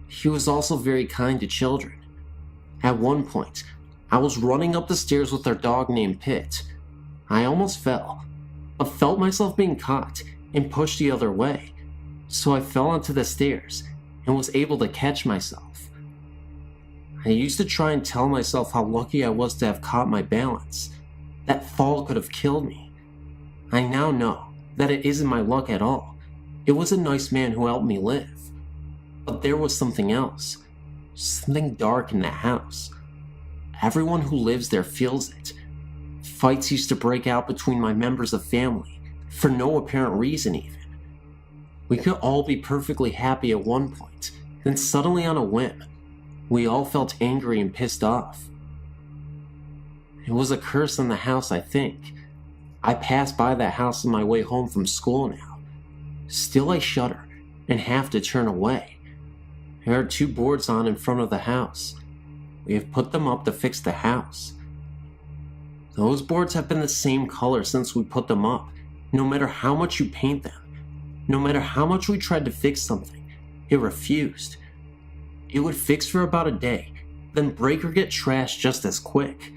He was also very kind to children. At one point, I was running up the stairs with our dog named Pitt. I almost fell, but felt myself being caught and pushed the other way, so I fell onto the stairs and was able to catch myself. I used to try and tell myself how lucky I was to have caught my balance. That fall could have killed me. I now know that it isn't my luck at all. It was a nice man who helped me live. But there was something else. Something dark in the house. Everyone who lives there feels it. Fights used to break out between my members of family, for no apparent reason even. We could all be perfectly happy at one point, then suddenly on a whim, we all felt angry and pissed off. It was a curse on the house, I think. I pass by that house on my way home from school now. Still I shudder and have to turn away. There are 2 boards on in front of the house. We have put them up to fix the house. Those boards have been the same color since we put them up, no matter how much you paint them. No matter how much we tried to fix something, it refused. It would fix for about a day, then break or get trashed just as quick.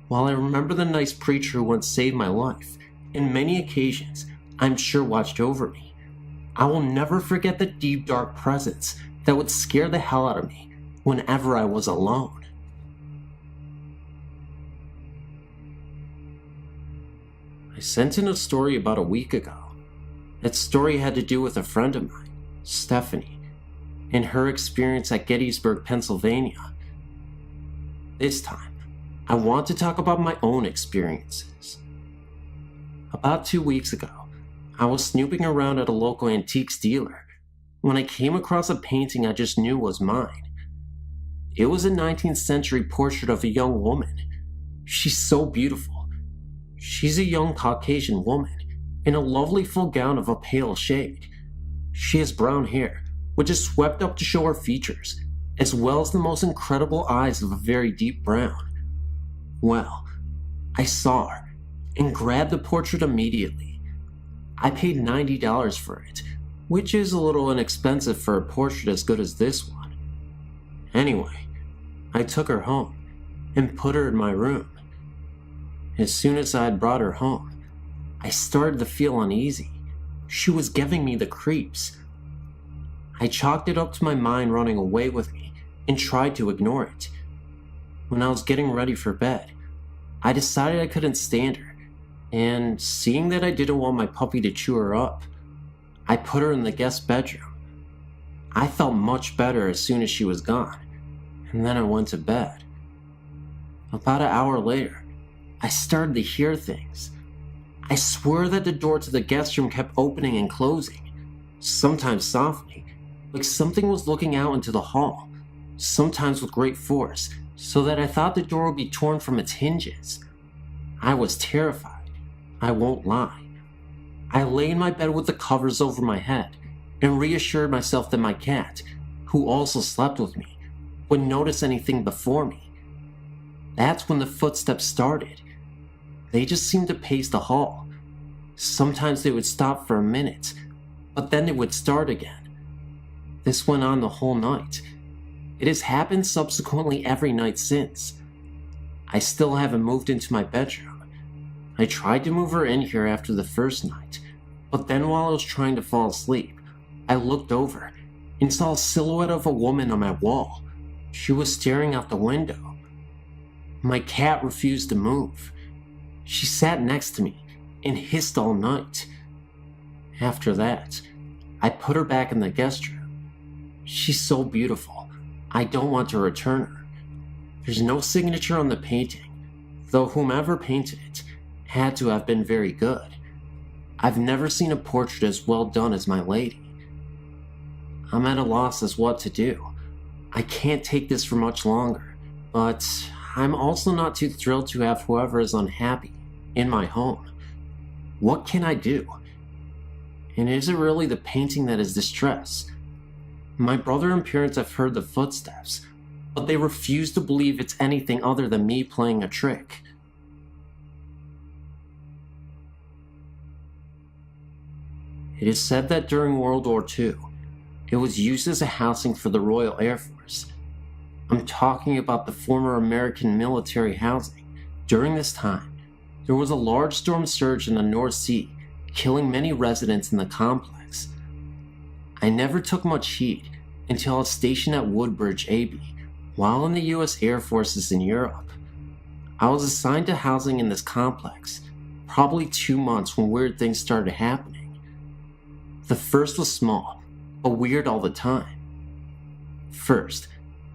While I remember the nice preacher who once saved my life, and many occasions I'm sure watched over me, I will never forget the deep dark presence that would scare the hell out of me whenever I was alone. I sent in a story about a week ago. That story had to do with a friend of mine, Stephanie, and her experience at Gettysburg, Pennsylvania. This time, I want to talk about my own experiences. About 2 weeks ago, I was snooping around at a local antiques dealer when I came across a painting I just knew was mine. It was a 19th century portrait of a young woman. She's so beautiful. She's a young Caucasian woman in a lovely full gown of a pale shade. She has brown hair, which is swept up to show her features, as well as the most incredible eyes of a very deep brown. Well, I saw her and grabbed the portrait immediately. I paid $90 for it, which is a little inexpensive for a portrait as good as this one. Anyway, I took her home and put her in my room. As soon as I had brought her home, I started to feel uneasy. She was giving me the creeps. I chalked it up to my mind running away with me and tried to ignore it. When I was getting ready for bed, I decided I couldn't stand her, and seeing that I didn't want my puppy to chew her up, I put her in the guest bedroom. I felt much better as soon as she was gone, and then I went to bed. About an hour later, I started to hear things. I swear that the door to the guest room kept opening and closing. sometimes softly, like something was looking out into the hall, sometimes with great force, so that I thought the door would be torn from its hinges. I was terrified, I won't lie. I lay in my bed with the covers over my head and reassured myself that my cat, who also slept with me, wouldn't notice anything before me. That's when the footsteps started. They just seemed to pace the hall. Sometimes they would stop for a minute, but then they would start again. This went on the whole night. It has happened subsequently every night since. I still haven't moved into my bedroom. I tried to move her in here after the first night, but then while I was trying to fall asleep, I looked over and saw a silhouette of a woman on my wall. She was staring out the window. My cat refused to move. She sat next to me and hissed all night. After that, I put her back in the guest room. She's so beautiful, I don't want to return her. There's no signature on the painting, though whomever painted it had to have been very good. I've never seen a portrait as well done as my lady. I'm at a loss as what to do. I can't take this for much longer, but I'm also not too thrilled to have whoever is unhappy in my home. What can I do? And is it really the painting that is distress? My brother and parents have heard the footsteps, but they refuse to believe it's anything other than me playing a trick. It is said that during World War II, it was used as a housing for the Royal Air Force. I'm talking about the former American military housing. During this time, there was a large storm surge in the North Sea, killing many residents in the complex. I never took much heed until I was stationed at Woodbridge, AB, while in the US Air Forces in Europe. I was assigned to housing in this complex, probably 2 months when weird things started happening. The first was small, but weird all the time. First,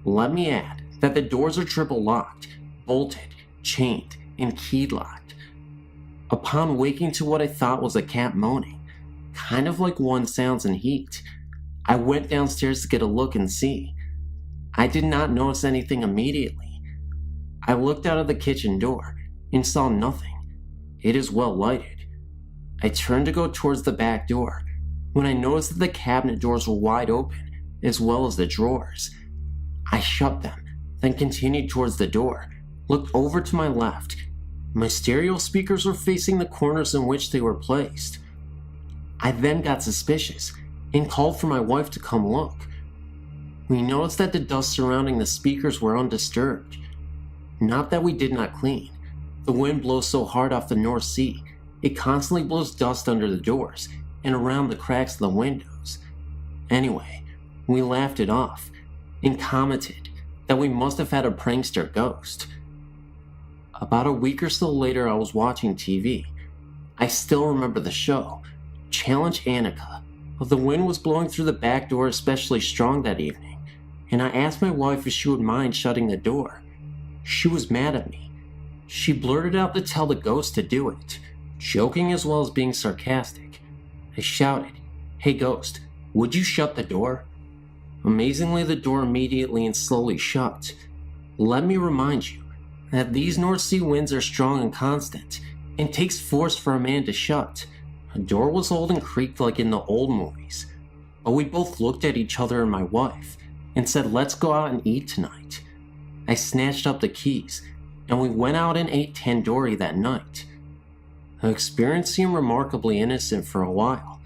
let me add that the doors are triple locked, bolted, chained, and key locked. Upon waking to what I thought was a cat moaning, kind of like one sounds in heat, I went downstairs to get a look and see. I did not notice anything immediately. I looked out of the kitchen door and saw nothing. It is well lighted. I turned to go towards the back door when I noticed that the cabinet doors were wide open, as well as the drawers. I shut them, then continued towards the door, looked over to my left. My stereo speakers were facing the corners in which they were placed. I then got suspicious and called for my wife to come look. We noticed that the dust surrounding the speakers were undisturbed. Not that we did not clean. The wind blows so hard off the North Sea, it constantly blows dust under the doors and around the cracks of the windows. Anyway, we laughed it off and commented that we must have had a prankster ghost. About a week or so later, I was watching TV. I still remember the show, Challenge Annika. The wind was blowing through the back door especially strong that evening, and I asked my wife if she would mind shutting the door. She was mad at me. She blurted out to tell the ghost to do it, joking as well as being sarcastic. I shouted, "Hey ghost, would you shut the door?" Amazingly, the door immediately and slowly shut. Let me remind you that these North Sea winds are strong and constant, and takes force for a man to shut. The door was old and creaked like in the old movies, but we both looked at each other and my wife, and said let's go out and eat tonight. I snatched up the keys, and we went out and ate tandoori that night. The experience seemed remarkably innocent for a while,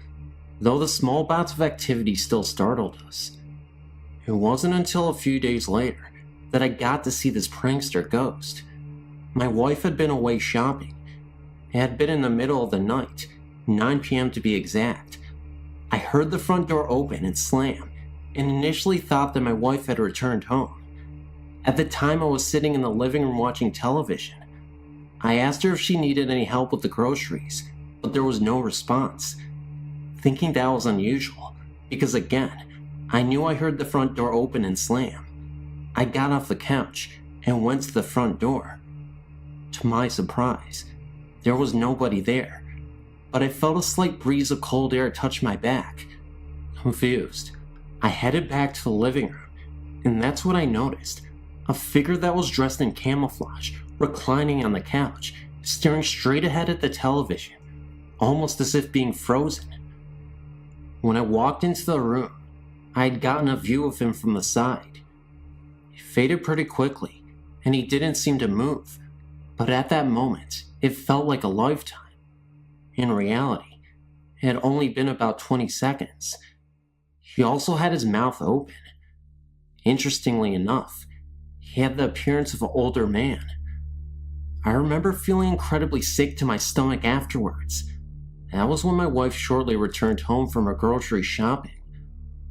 though the small bouts of activity still startled us. It wasn't until a few days later that I got to see this prankster ghost. My wife had been away shopping. It had been in the middle of the night, 9 p.m. to be exact. I heard the front door open and slam, and initially thought that my wife had returned home. At the time, I was sitting in the living room watching television. I asked her if she needed any help with the groceries, but there was no response. Thinking that was unusual, because again, I knew I heard the front door open and slam. I got off the couch and went to the front door. To my surprise, there was nobody there, but I felt a slight breeze of cold air touch my back. Confused, I headed back to the living room, and that's when I noticed a figure that was dressed in camouflage reclining on the couch, staring straight ahead at the television, almost as if being frozen. When I walked into the room, I had gotten a view of him from the side. He faded pretty quickly, and he didn't seem to move, but at that moment, it felt like a lifetime. In reality, it had only been about 20 seconds. He also had his mouth open. Interestingly enough, he had the appearance of an older man. I remember feeling incredibly sick to my stomach afterwards. That was when my wife shortly returned home from her grocery shopping.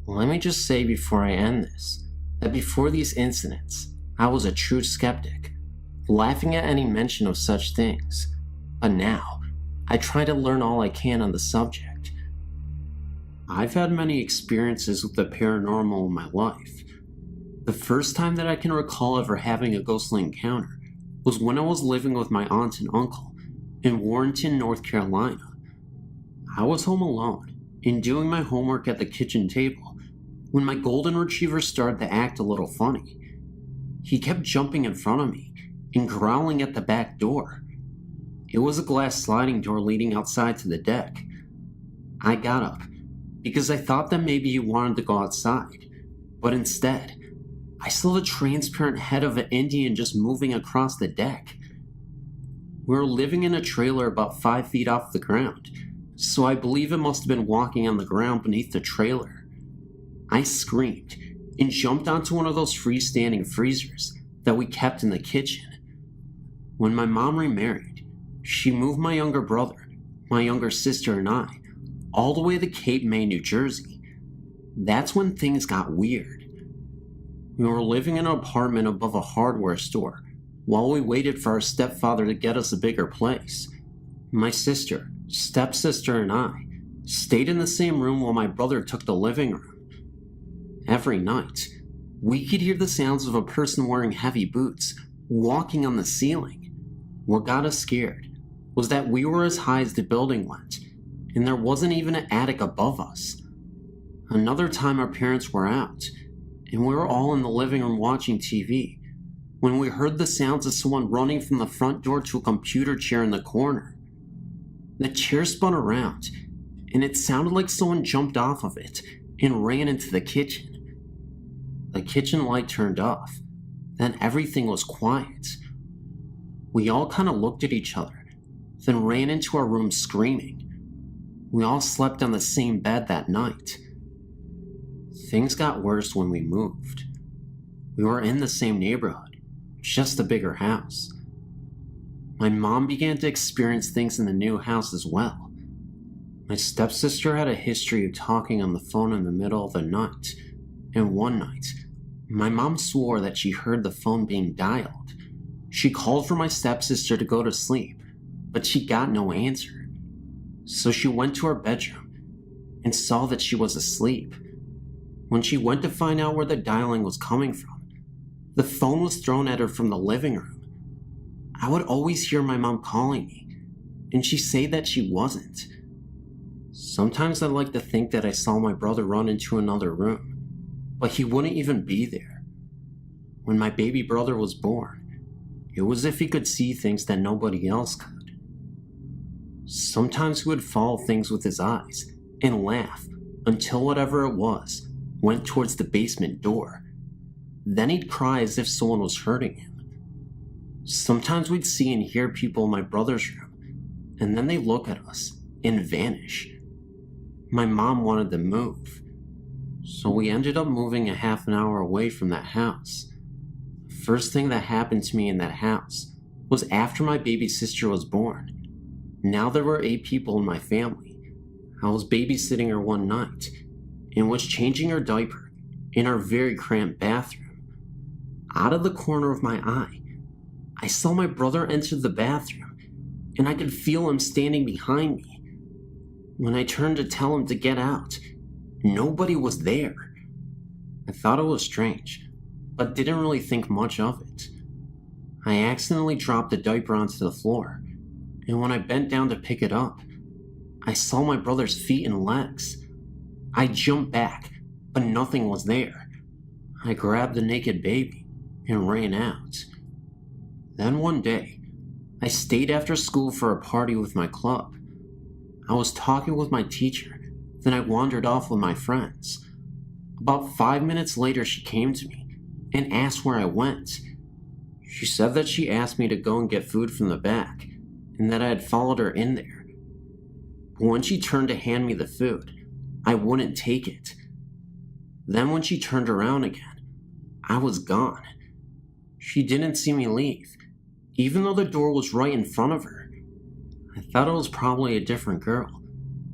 Let me just say before I end this, that before these incidents, I was a true skeptic, laughing at any mention of such things. But now, I try to learn all I can on the subject. I've had many experiences with the paranormal in my life. The first time that I can recall ever having a ghostly encounter was when I was living with my aunt and uncle in Warrenton, North Carolina. I was home alone and doing my homework at the kitchen table when my golden retriever started to act a little funny. He kept jumping in front of me and growling at the back door. It was a glass sliding door leading outside to the deck. I got up because I thought that maybe he wanted to go outside, but instead, I saw the transparent head of an Indian just moving across the deck. We were living in a trailer about 5 feet off the ground, so I believe it must have been walking on the ground beneath the trailer. I screamed and jumped onto one of those freestanding freezers that we kept in the kitchen. When my mom remarried, she moved my younger brother, my younger sister, and I all the way to Cape May, New Jersey. That's when things got weird. We were living in an apartment above a hardware store while we waited for our stepfather to get us a bigger place. My sister, stepsister, and I stayed in the same room while my brother took the living room. Every night, we could hear the sounds of a person wearing heavy boots walking on the ceiling. What got us scared was that we were as high as the building went, and there wasn't even an attic above us. Another time our parents were out, and we were all in the living room watching TV, when we heard the sounds of someone running from the front door to a computer chair in the corner. The chair spun around, and it sounded like someone jumped off of it and ran into the kitchen. The kitchen light turned off, then everything was quiet. We all kind of looked at each other, then ran into our room screaming. We all slept on the same bed that night. Things got worse when we moved. We were in the same neighborhood, just a bigger house. My mom began to experience things in the new house as well. My stepsister had a history of talking on the phone in the middle of the night, and one night, my mom swore that she heard the phone being dialed. She called for my stepsister to go to sleep, but she got no answer. So she went to her bedroom and saw that she was asleep. When she went to find out where the dialing was coming from, the phone was thrown at her from the living room. I would always hear my mom calling me, and she'd say that she wasn't. Sometimes I'd like to think that I saw my brother run into another room, but he wouldn't even be there. When my baby brother was born, it was as if he could see things that nobody else could. Sometimes he would follow things with his eyes and laugh until whatever it was went towards the basement door. Then he'd cry as if someone was hurting him. Sometimes we'd see and hear people in my brother's room, and then they'd look at us and vanish. My mom wanted to move, so we ended up moving a half an hour away from that house. The first thing that happened to me in that house was after my baby sister was born. Now there were 8 people in my family. I was babysitting her one night and was changing her diaper in our very cramped bathroom. Out of the corner of my eye, I saw my brother enter the bathroom, and I could feel him standing behind me. When I turned to tell him to get out, nobody was there. I thought it was strange, but didn't really think much of it. I accidentally dropped the diaper onto the floor, and when I bent down to pick it up, I saw my brother's feet and legs. I jumped back, but nothing was there. I grabbed the naked baby and ran out. Then one day, I stayed after school for a party with my club. I was talking with my teacher, then I wandered off with my friends. About 5 minutes later, she came to me and asked where I went. She said that she asked me to go and get food from the back, and that I had followed her in there. But when she turned to hand me the food, I wouldn't take it. Then when she turned around again, I was gone. She didn't see me leave, even though the door was right in front of her. I thought it was probably a different girl,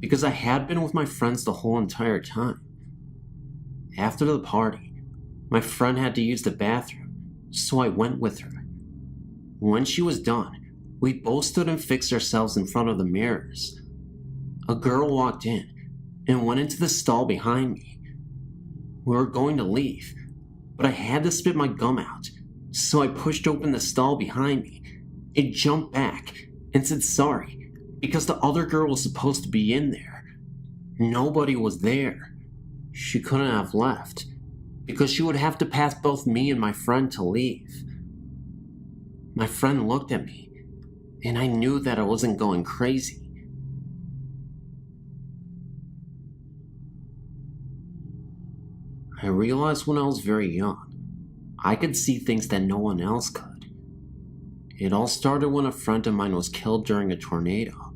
because I had been with my friends the whole entire time. After the party, my friend had to use the bathroom, so I went with her. When she was done, we both stood and fixed ourselves in front of the mirrors. A girl walked in and went into the stall behind me. We were going to leave, but I had to spit my gum out, so I pushed open the stall behind me. It jumped back and said sorry, because the other girl was supposed to be in there. Nobody was there. She couldn't have left, because she would have to pass both me and my friend to leave. My friend looked at me, and I knew that I wasn't going crazy. I realized when I was very young, I could see things that no one else could. It all started when a friend of mine was killed during a tornado.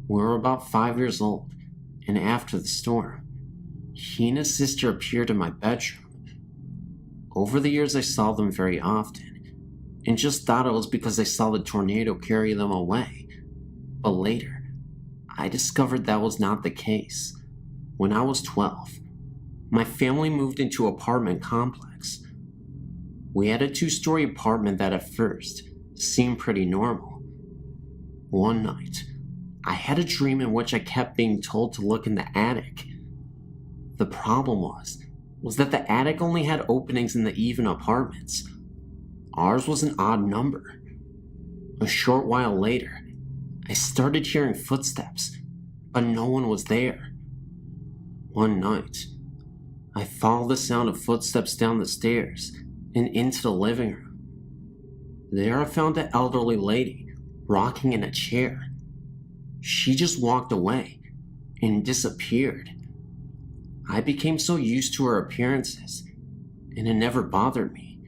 We were about 5 years old, and after the storm, he and his sister appeared in my bedroom. Over the years, I saw them very often, and just thought it was because I saw the tornado carry them away. But later, I discovered that was not the case. When I was 12, my family moved into an apartment complex. We had a 2-story apartment that at first seemed pretty normal. One night, I had a dream in which I kept being told to look in the attic. The problem was that the attic only had openings in the even apartments. Ours was an odd number. A short while later, I started hearing footsteps, but no one was there. One night, I followed the sound of footsteps down the stairs and into the living room. There I found an elderly lady rocking in a chair. She just walked away and disappeared. I became so used to her appearances, and it never bothered me.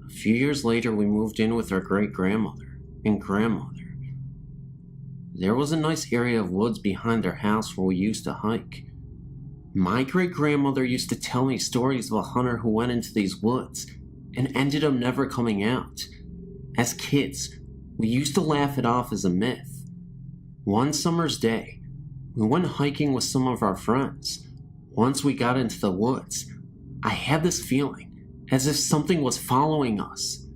A few years later, we moved in with our great-grandmother and grandmother. There was a nice area of woods behind their house where we used to hike. My great-grandmother used to tell me stories of a hunter who went into these woods and ended up never coming out. As kids, we used to laugh it off as a myth. One summer's day, we went hiking with some of our friends. Once we got into the woods, I had this feeling as if something was following us.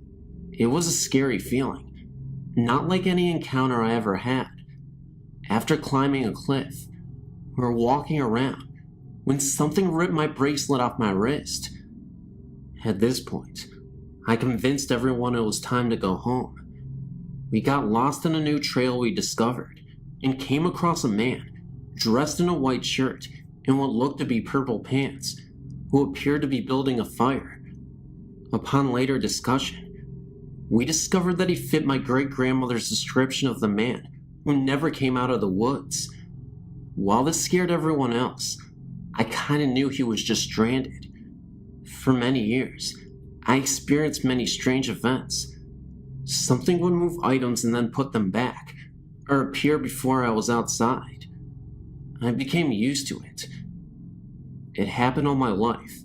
It was a scary feeling, not like any encounter I ever had. After climbing a cliff, we were walking around when something ripped my bracelet off my wrist. At this point, I convinced everyone it was time to go home. We got lost in a new trail we discovered and came across a man dressed in a white shirt and what looked to be purple pants, who appeared to be building a fire. Upon later discussion, we discovered that he fit my great-grandmother's description of the man who never came out of the woods. While this scared everyone else, I kinda knew he was just stranded. For many years, I experienced many strange events. Something would move items and then put them back, or appear before I was outside. I became used to it. It happened all my life,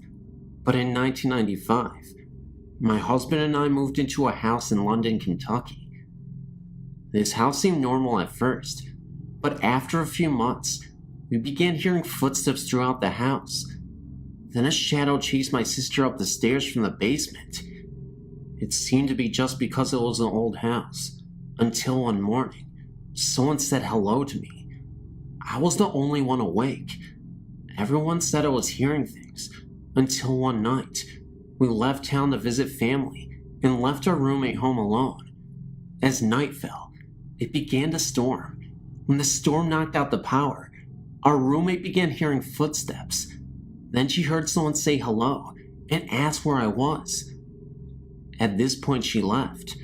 but in 1995, my husband and I moved into a house in London, Kentucky. This house seemed normal at first, but after a few months, we began hearing footsteps throughout the house. Then a shadow chased my sister up the stairs from the basement. It seemed to be just because it was an old house, until one morning, someone said hello to me. I was the only one awake. Everyone said I was hearing things, until one night, we left town to visit family and left our roommate home alone. As night fell, it began to storm. When the storm knocked out the power, Our roommate began hearing footsteps. Then she heard someone say hello and asked where I was. At this point, she left.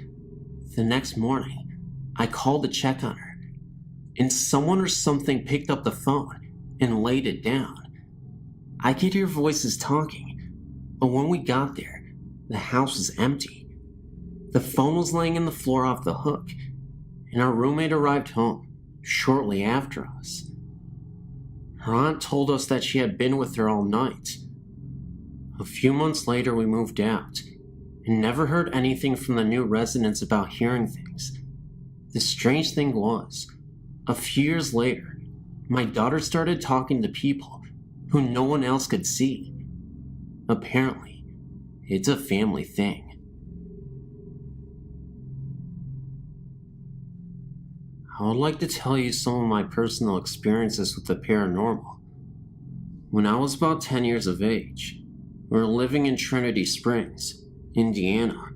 The next morning, I called to check on her, and someone or something picked up the phone and laid it down. I could hear voices talking, but when we got there, the house was empty. The phone was laying on the floor off the hook, and our roommate arrived home shortly after us. Her aunt told us that she had been with her all night. A few months later, we moved out and never heard anything from the new residents about hearing things. The strange thing was, a few years later, my daughter started talking to people who no one else could see. Apparently, it's a family thing. I would like to tell you some of my personal experiences with the paranormal. When I was about 10 years of age, we were living in Trinity Springs, Indiana.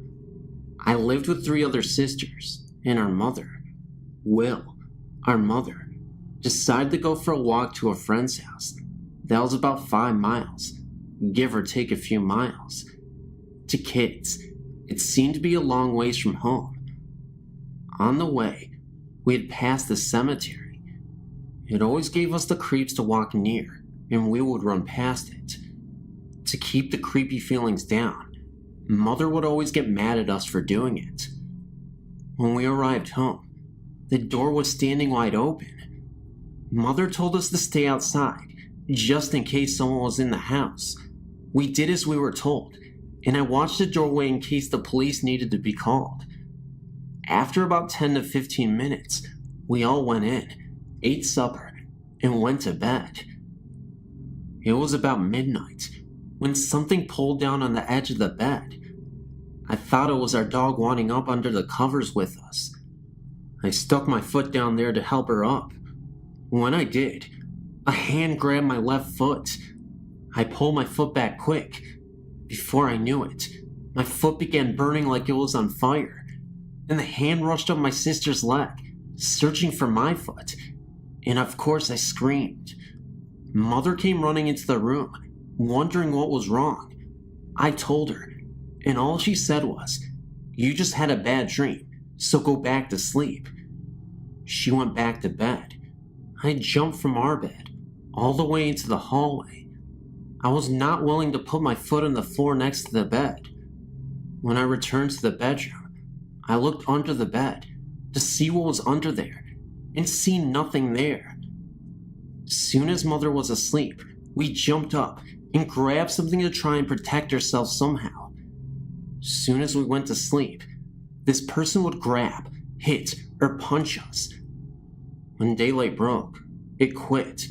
I lived with 3 other sisters and our mother. Will, our mother, decided to go for a walk to a friend's house that was about 5 miles, give or take a few miles. To kids, it seemed to be a long ways from home. On the way, we had passed the cemetery. It always gave us the creeps to walk near, and we would run past it. To keep the creepy feelings down, Mother would always get mad at us for doing it. When we arrived home, the door was standing wide open. Mother told us to stay outside, just in case someone was in the house. We did as we were told, and I watched the doorway in case the police needed to be called. After about 10 to 15 minutes, we all went in, ate supper, and went to bed. It was about midnight when something pulled down on the edge of the bed. I thought it was our dog wanting up under the covers with us. I stuck my foot down there to help her up. When I did, a hand grabbed my left foot. I pulled my foot back quick. Before I knew it, my foot began burning like it was on fire, and the hand rushed up my sister's leg, searching for my foot, and of course I screamed. Mother came running into the room, wondering what was wrong. I told her, and all she said was, "You just had a bad dream, so go back to sleep." She went back to bed. I jumped from our bed, all the way into the hallway. I was not willing to put my foot on the floor next to the bed. When I returned to the bedroom, I looked under the bed to see what was under there, and see nothing there. Soon as Mother was asleep, we jumped up and grabbed something to try and protect ourselves somehow. Soon as we went to sleep, this person would grab, hit, or punch us. When daylight broke, it quit,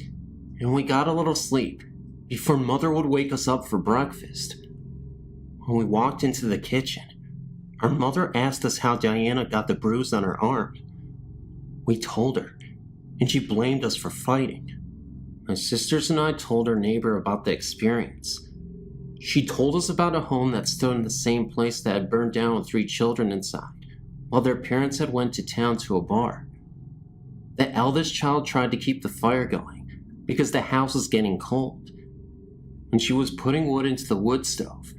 and we got a little sleep before Mother would wake us up for breakfast. When we walked into the kitchen, our mother asked us how Diana got the bruise on her arm. We told her, and she blamed us for fighting. My sisters and I told our neighbor about the experience. She told us about a home that stood in the same place that had burned down with 3 children inside, while their parents had went to town to a bar. The eldest child tried to keep the fire going because the house was getting cold. When she was putting wood into the wood stove,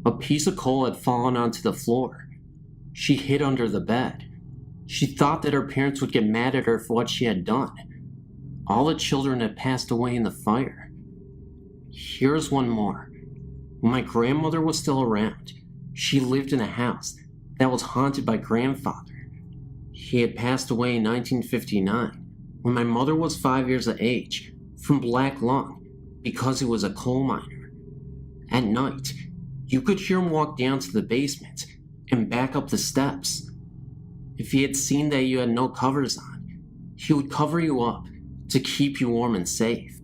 a piece of coal had fallen onto the floor. She hid under the bed. She thought that her parents would get mad at her for what she had done. All the children had passed away in the fire. Here's one more. When my grandmother was still around, she lived in a house that was haunted by grandfather. He had passed away in 1959 when my mother was 5 years of age from black lung because he was a coal miner. At night, you could hear him walk down to the basement and back up the steps. If he had seen that you had no covers on, he would cover you up to keep you warm and safe.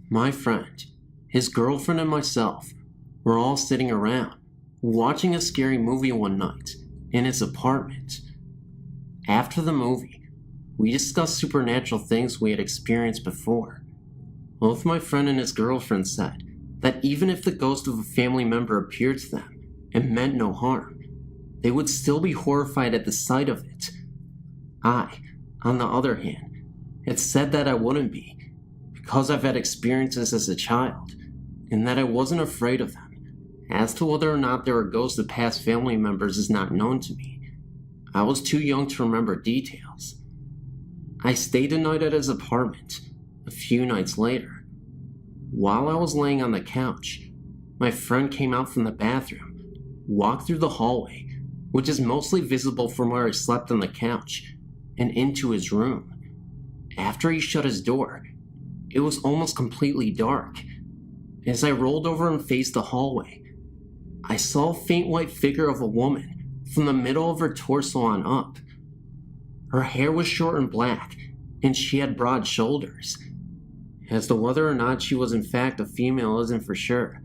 My friend, his girlfriend, and myself were all sitting around watching a scary movie one night in his apartment. After the movie, we discussed supernatural things we had experienced before. Both my friend and his girlfriend said that even if the ghost of a family member appeared to them and meant no harm, they would still be horrified at the sight of it. I, on the other hand, had said that I wouldn't be, because I've had experiences as a child, and that I wasn't afraid of them. As to whether or not there were ghosts of past family members is not known to me. I was too young to remember details. I stayed a night at his apartment, a few nights later. While I was laying on the couch, my friend came out from the bathroom, walked through the hallway, which is mostly visible from where he slept on the couch, and into his room. After he shut his door, it was almost completely dark. As I rolled over and faced the hallway, I saw a faint white figure of a woman from the middle of her torso on up. Her hair was short and black, and she had broad shoulders. As to whether or not she was in fact a female isn't for sure.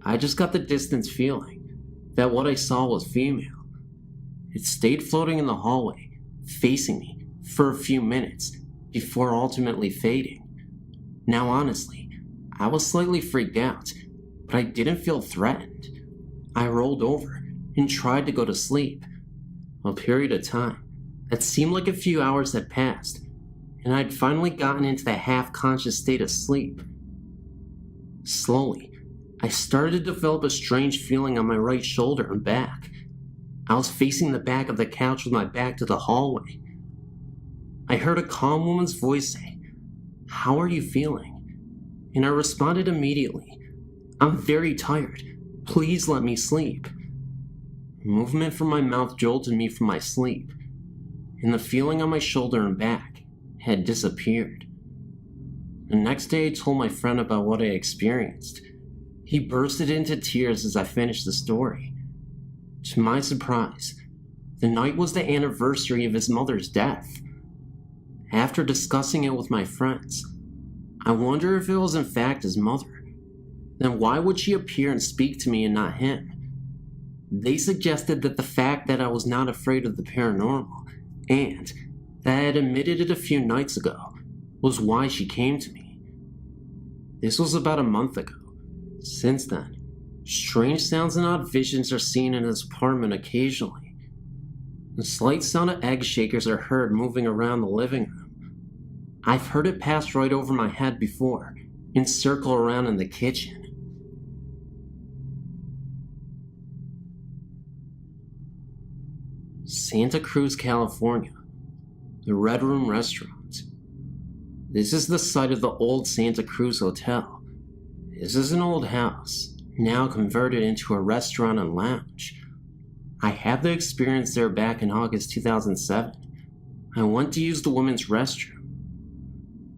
I just got the distant feeling that what I saw was female. It stayed floating in the hallway, facing me, for a few minutes, before ultimately fading. Now honestly, I was slightly freaked out, but I didn't feel threatened. I rolled over and tried to go to sleep. A period of time that seemed like a few hours had passed, and I'd finally gotten into the half-conscious state of sleep. Slowly, I started to develop a strange feeling on my right shoulder and back. I was facing the back of the couch with my back to the hallway. I heard a calm woman's voice say, "How are you feeling?" And I responded immediately, "I'm very tired. Please let me sleep." Movement from my mouth jolted me from my sleep, and the feeling on my shoulder and back had disappeared. The next day I told my friend about what I experienced. He bursted into tears as I finished the story. To my surprise, the night was the anniversary of his mother's death. After discussing it with my friends, I wonder if it was in fact his mother. Then why would she appear and speak to me and not him? They suggested that the fact that I was not afraid of the paranormal, and that I had admitted it a few nights ago, was why she came to me. This was about a month ago. Since then, strange sounds and odd visions are seen in his apartment occasionally. The slight sound of egg shakers are heard moving around the living room. I've heard it pass right over my head before and circle around in the kitchen. Santa Cruz, California, the Red Room Restaurant. This is the site of the old Santa Cruz Hotel. This is an old house, now converted into a restaurant and lounge. I had the experience there back in August 2007. I went to use the women's restroom.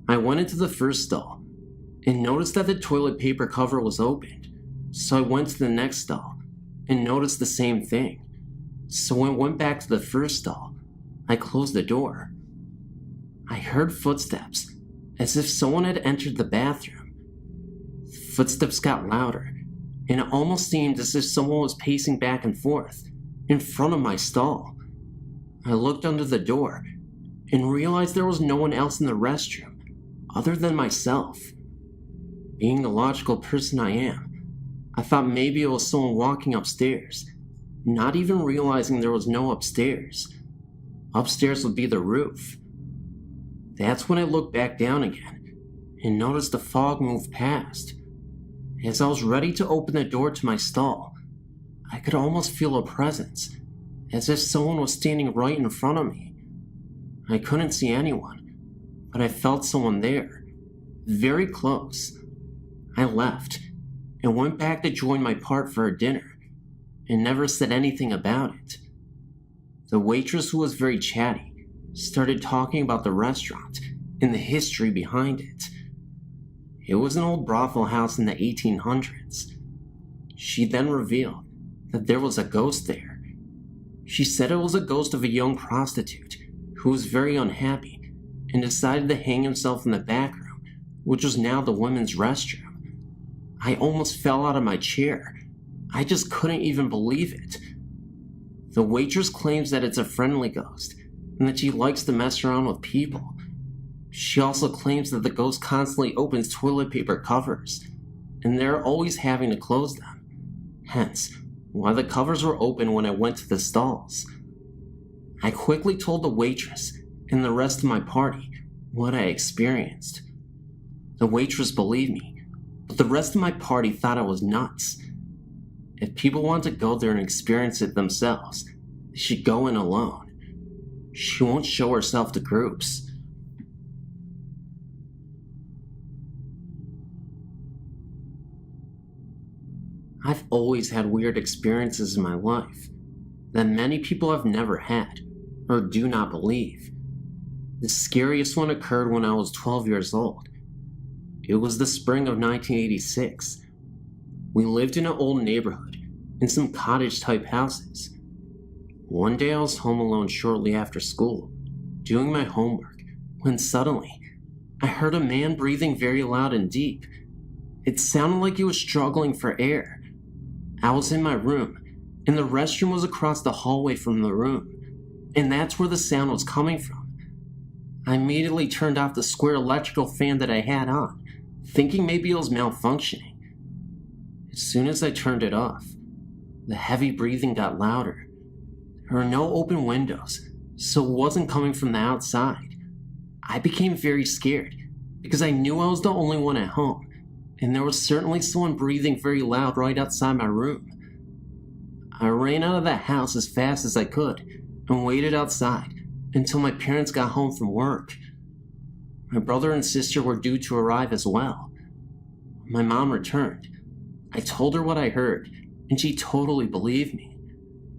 I went into the first stall and noticed that the toilet paper cover was opened, so I went to the next stall and noticed the same thing. So when I went back to the first stall, I closed the door. I heard footsteps, as if someone had entered the bathroom. Footsteps got louder, and it almost seemed as if someone was pacing back and forth in front of my stall. I looked under the door and realized there was no one else in the restroom other than myself. Being the logical person I am, I thought maybe it was someone walking upstairs, not even realizing there was no upstairs. Upstairs would be the roof. That's when I looked back down again and noticed the fog move past. As I was ready to open the door to my stall, I could almost feel a presence, as if someone was standing right in front of me. I couldn't see anyone, but I felt someone there, very close. I left and went back to join my part for her dinner, and never said anything about it. The waitress, who was very chatty, started talking about the restaurant and the history behind it. It was an old brothel house in the 1800s. She then revealed that there was a ghost there. She said it was a ghost of a young prostitute who was very unhappy and decided to hang himself in the back room, which was now the women's restroom. I almost fell out of my chair. I just couldn't even believe it. The waitress claims that it's a friendly ghost and that she likes to mess around with people. She also claims that the ghost constantly opens toilet paper covers, and they're always having to close them. Hence, why the covers were open when I went to the stalls. I quickly told the waitress and the rest of my party what I experienced. The waitress believed me, but the rest of my party thought I was nuts. If people want to go there and experience it themselves, they should go in alone. She won't show herself to groups. I've always had weird experiences in my life that many people have never had or do not believe. The scariest one occurred when I was 12 years old. It was the spring of 1986. We lived in an old neighborhood in some cottage-type houses. One day I was home alone shortly after school, doing my homework, when suddenly I heard a man breathing very loud and deep. It sounded like he was struggling for air. I was in my room, and the restroom was across the hallway from the room, and that's where the sound was coming from. I immediately turned off the square electrical fan that I had on, thinking maybe it was malfunctioning. As soon as I turned it off, the heavy breathing got louder. There were no open windows, so it wasn't coming from the outside. I became very scared, because I knew I was the only one at home, and there was certainly someone breathing very loud right outside my room. I ran out of the house as fast as I could and waited outside until my parents got home from work. My brother and sister were due to arrive as well. When my mom returned, I told her what I heard, and she totally believed me.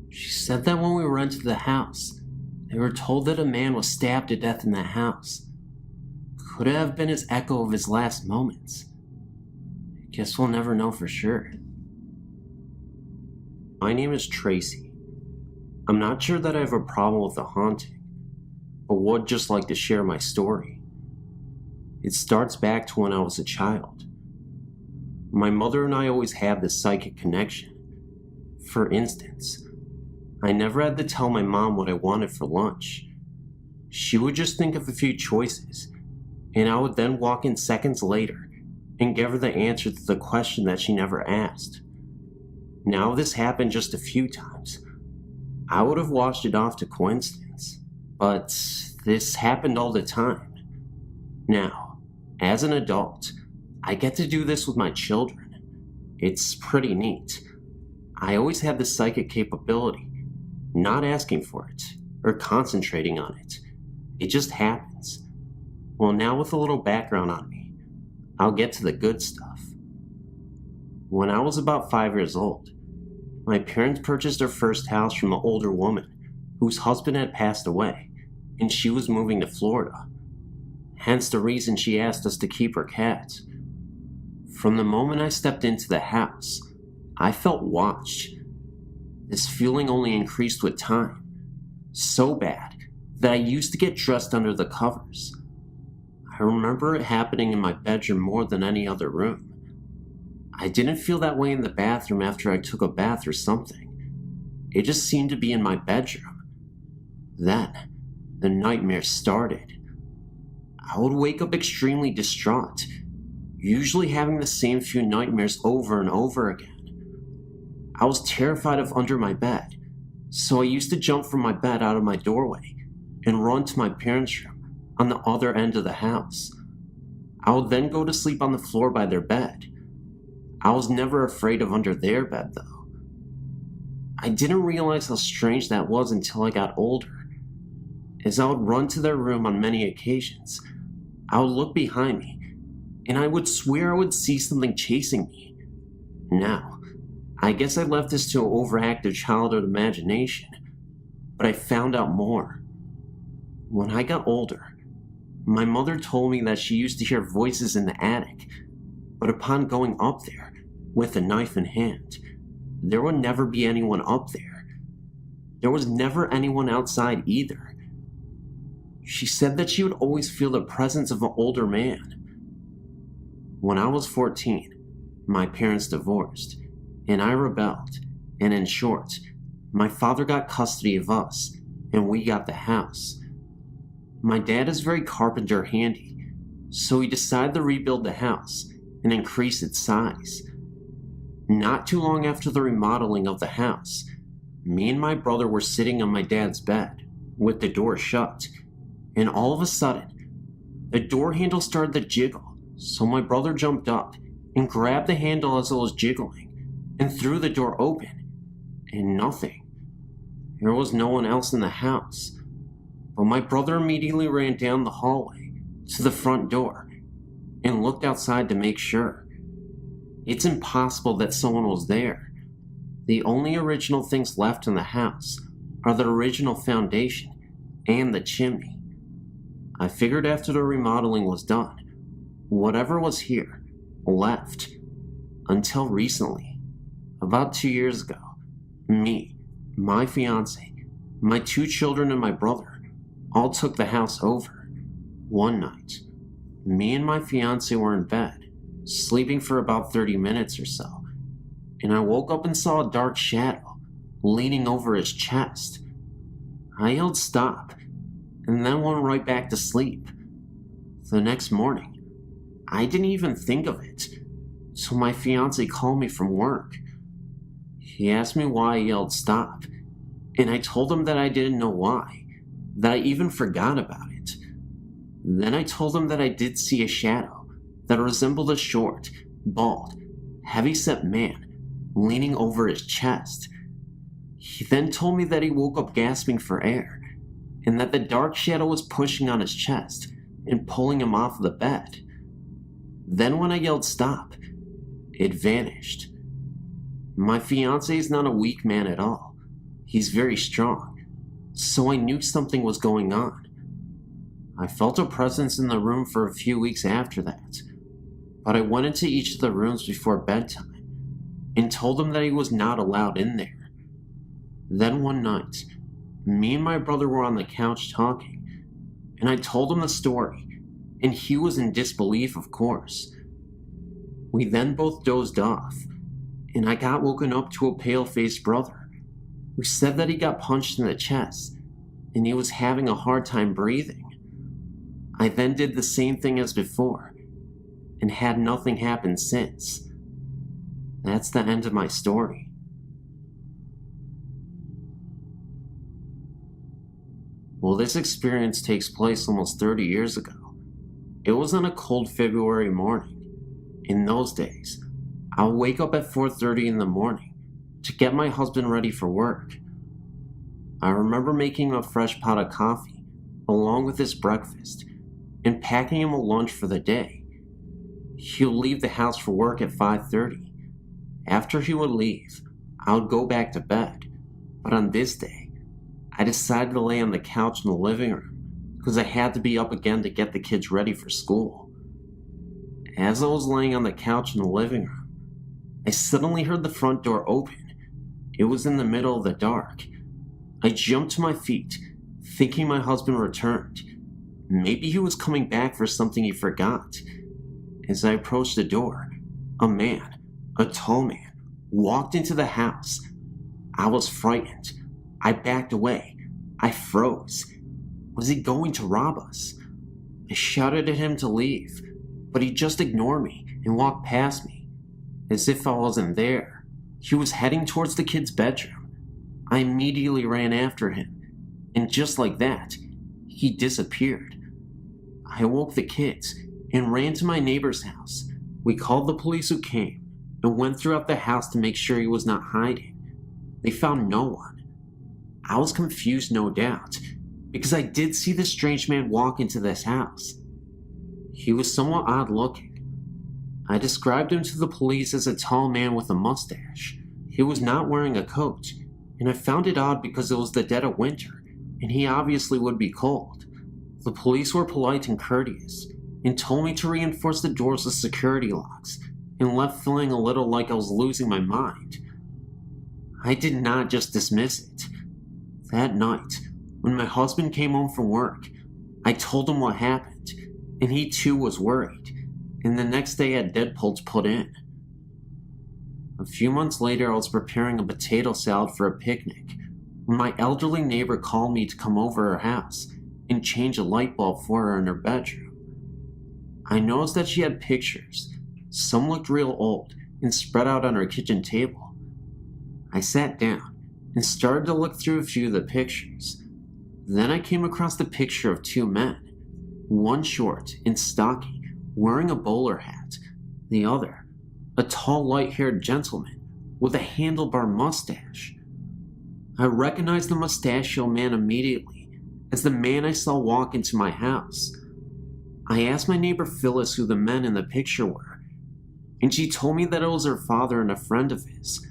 She said that when we rented the house, they were told that a man was stabbed to death in the house. Could it have been his echo of his last moments? Guess we'll never know for sure. My name is Tracy. I'm not sure that I have a problem with the haunting, but would just like to share my story. It starts back to when I was a child. My mother and I always had this psychic connection. For instance, I never had to tell my mom what I wanted for lunch. She would just think of a few choices, and I would then walk in seconds later and give her the answer to the question that she never asked. Now this happened just a few times. I would have washed it off to coincidence, but this happened all the time. Now, as an adult, I get to do this with my children. It's pretty neat. I always have the psychic capability, not asking for it or concentrating on it. It just happens. Well, now with a little background on me, I'll get to the good stuff. When I was about 5 years old, my parents purchased their first house from an older woman whose husband had passed away, and she was moving to Florida. Hence the reason she asked us to keep her cats. From the moment I stepped into the house, I felt watched. This feeling only increased with time, so bad that I used to get dressed under the covers. I remember it happening in my bedroom more than any other room. I didn't feel that way in the bathroom after I took a bath or something. It just seemed to be in my bedroom. Then, the nightmares started. I would wake up extremely distraught, usually having the same few nightmares over and over again. I was terrified of under my bed, so I used to jump from my bed out of my doorway and run to my parents' room on the other end of the house. I would then go to sleep on the floor by their bed. I was never afraid of under their bed, though. I didn't realize how strange that was until I got older. As I would run to their room on many occasions, I would look behind me, and I would swear I would see something chasing me. Now, I guess I left this to an overactive childhood imagination, but I found out more. When I got older, my mother told me that she used to hear voices in the attic, but upon going up there, with a knife in hand, there would never be anyone up there. There was never anyone outside either. She said that she would always feel the presence of an older man. When I was 14, my parents divorced, and I rebelled, and in short, my father got custody of us, and we got the house. My dad is very carpenter handy, so he decided to rebuild the house and increase its size. Not too long after the remodeling of the house, me and my brother were sitting on my dad's bed, with the door shut, and all of a sudden, the door handle started to jiggle, so my brother jumped up and grabbed the handle as it was jiggling and threw the door open, and nothing. There was no one else in the house, but my brother immediately ran down the hallway to the front door and looked outside to make sure. It's impossible that someone was there. The only original things left in the house are the original foundation and the chimney. I figured after the remodeling was done, whatever was here left. Until recently, about 2 years ago, me, my fiance, my 2 children, and my brother all took the house over. One night, me and my fiance were in bed, sleeping for about 30 minutes or so, and I woke up and saw a dark shadow leaning over his chest. I yelled stop, and then went right back to sleep. The next morning, I didn't even think of it, so my fiance called me from work. He asked me why I yelled stop, and I told him that I didn't know why, that I even forgot about it. Then I told him that I did see a shadow that resembled a short, bald, heavy-set man leaning over his chest. He then told me that he woke up gasping for air, and that the dark shadow was pushing on his chest and pulling him off the bed. Then when I yelled stop, it vanished. My fiancé is not a weak man at all. He's very strong, so I knew something was going on. I felt a presence in the room for a few weeks after that, but I went into each of the rooms before bedtime and told him that he was not allowed in there. Then one night, me and my brother were on the couch talking, and I told him the story, and he was in disbelief, of course. We then both dozed off, and I got woken up to a pale-faced brother who said that he got punched in the chest, and he was having a hard time breathing. I then did the same thing as before, and had nothing happen since. That's the end of my story. Well, this experience takes place almost 30 years ago. It was on a cold February morning. In those days, I would wake up at 4:30 in the morning to get my husband ready for work. I remember making him a fresh pot of coffee, along with his breakfast, and packing him a lunch for the day. He would leave the house for work at 5:30. After he would leave, I would go back to bed, but on this day, I decided to lay on the couch in the living room because I had to be up again to get the kids ready for school. As I was laying on the couch in the living room, I suddenly heard the front door open. It was in the middle of the dark. I jumped to my feet, thinking my husband returned. Maybe he was coming back for something he forgot. As I approached the door, a man, a tall man, walked into the house. I was frightened. I backed away. I froze. Was he going to rob us? I shouted at him to leave, but he just ignored me and walked past me, as if I wasn't there. He was heading towards the kid's bedroom. I immediately ran after him, and just like that, he disappeared. I woke the kids and ran to my neighbor's house. We called the police, who came and went throughout the house to make sure he was not hiding. They found no one. I was confused, no doubt, because I did see this strange man walk into this house. He was somewhat odd looking. I described him to the police as a tall man with a mustache. He was not wearing a coat, and I found it odd because it was the dead of winter, and he obviously would be cold. The police were polite and courteous, and told me to reinforce the doors with security locks, and left feeling a little like I was losing my mind. I did not just dismiss it. That night, when my husband came home from work, I told him what happened, and he too was worried, and the next day had deadbolts put in. A few months later, I was preparing a potato salad for a picnic when my elderly neighbor called me to come over her house and change a light bulb for her in her bedroom. I noticed that she had pictures. Some looked real old and spread out on her kitchen table. I sat down and started to look through a few of the pictures. Then I came across the picture of two men, one short and stocky, wearing a bowler hat, the other, a tall, light-haired gentleman with a handlebar mustache. I recognized the mustachioed man immediately as the man I saw walk into my house. I asked my neighbor Phyllis who the men in the picture were, and she told me that it was her father and a friend of his.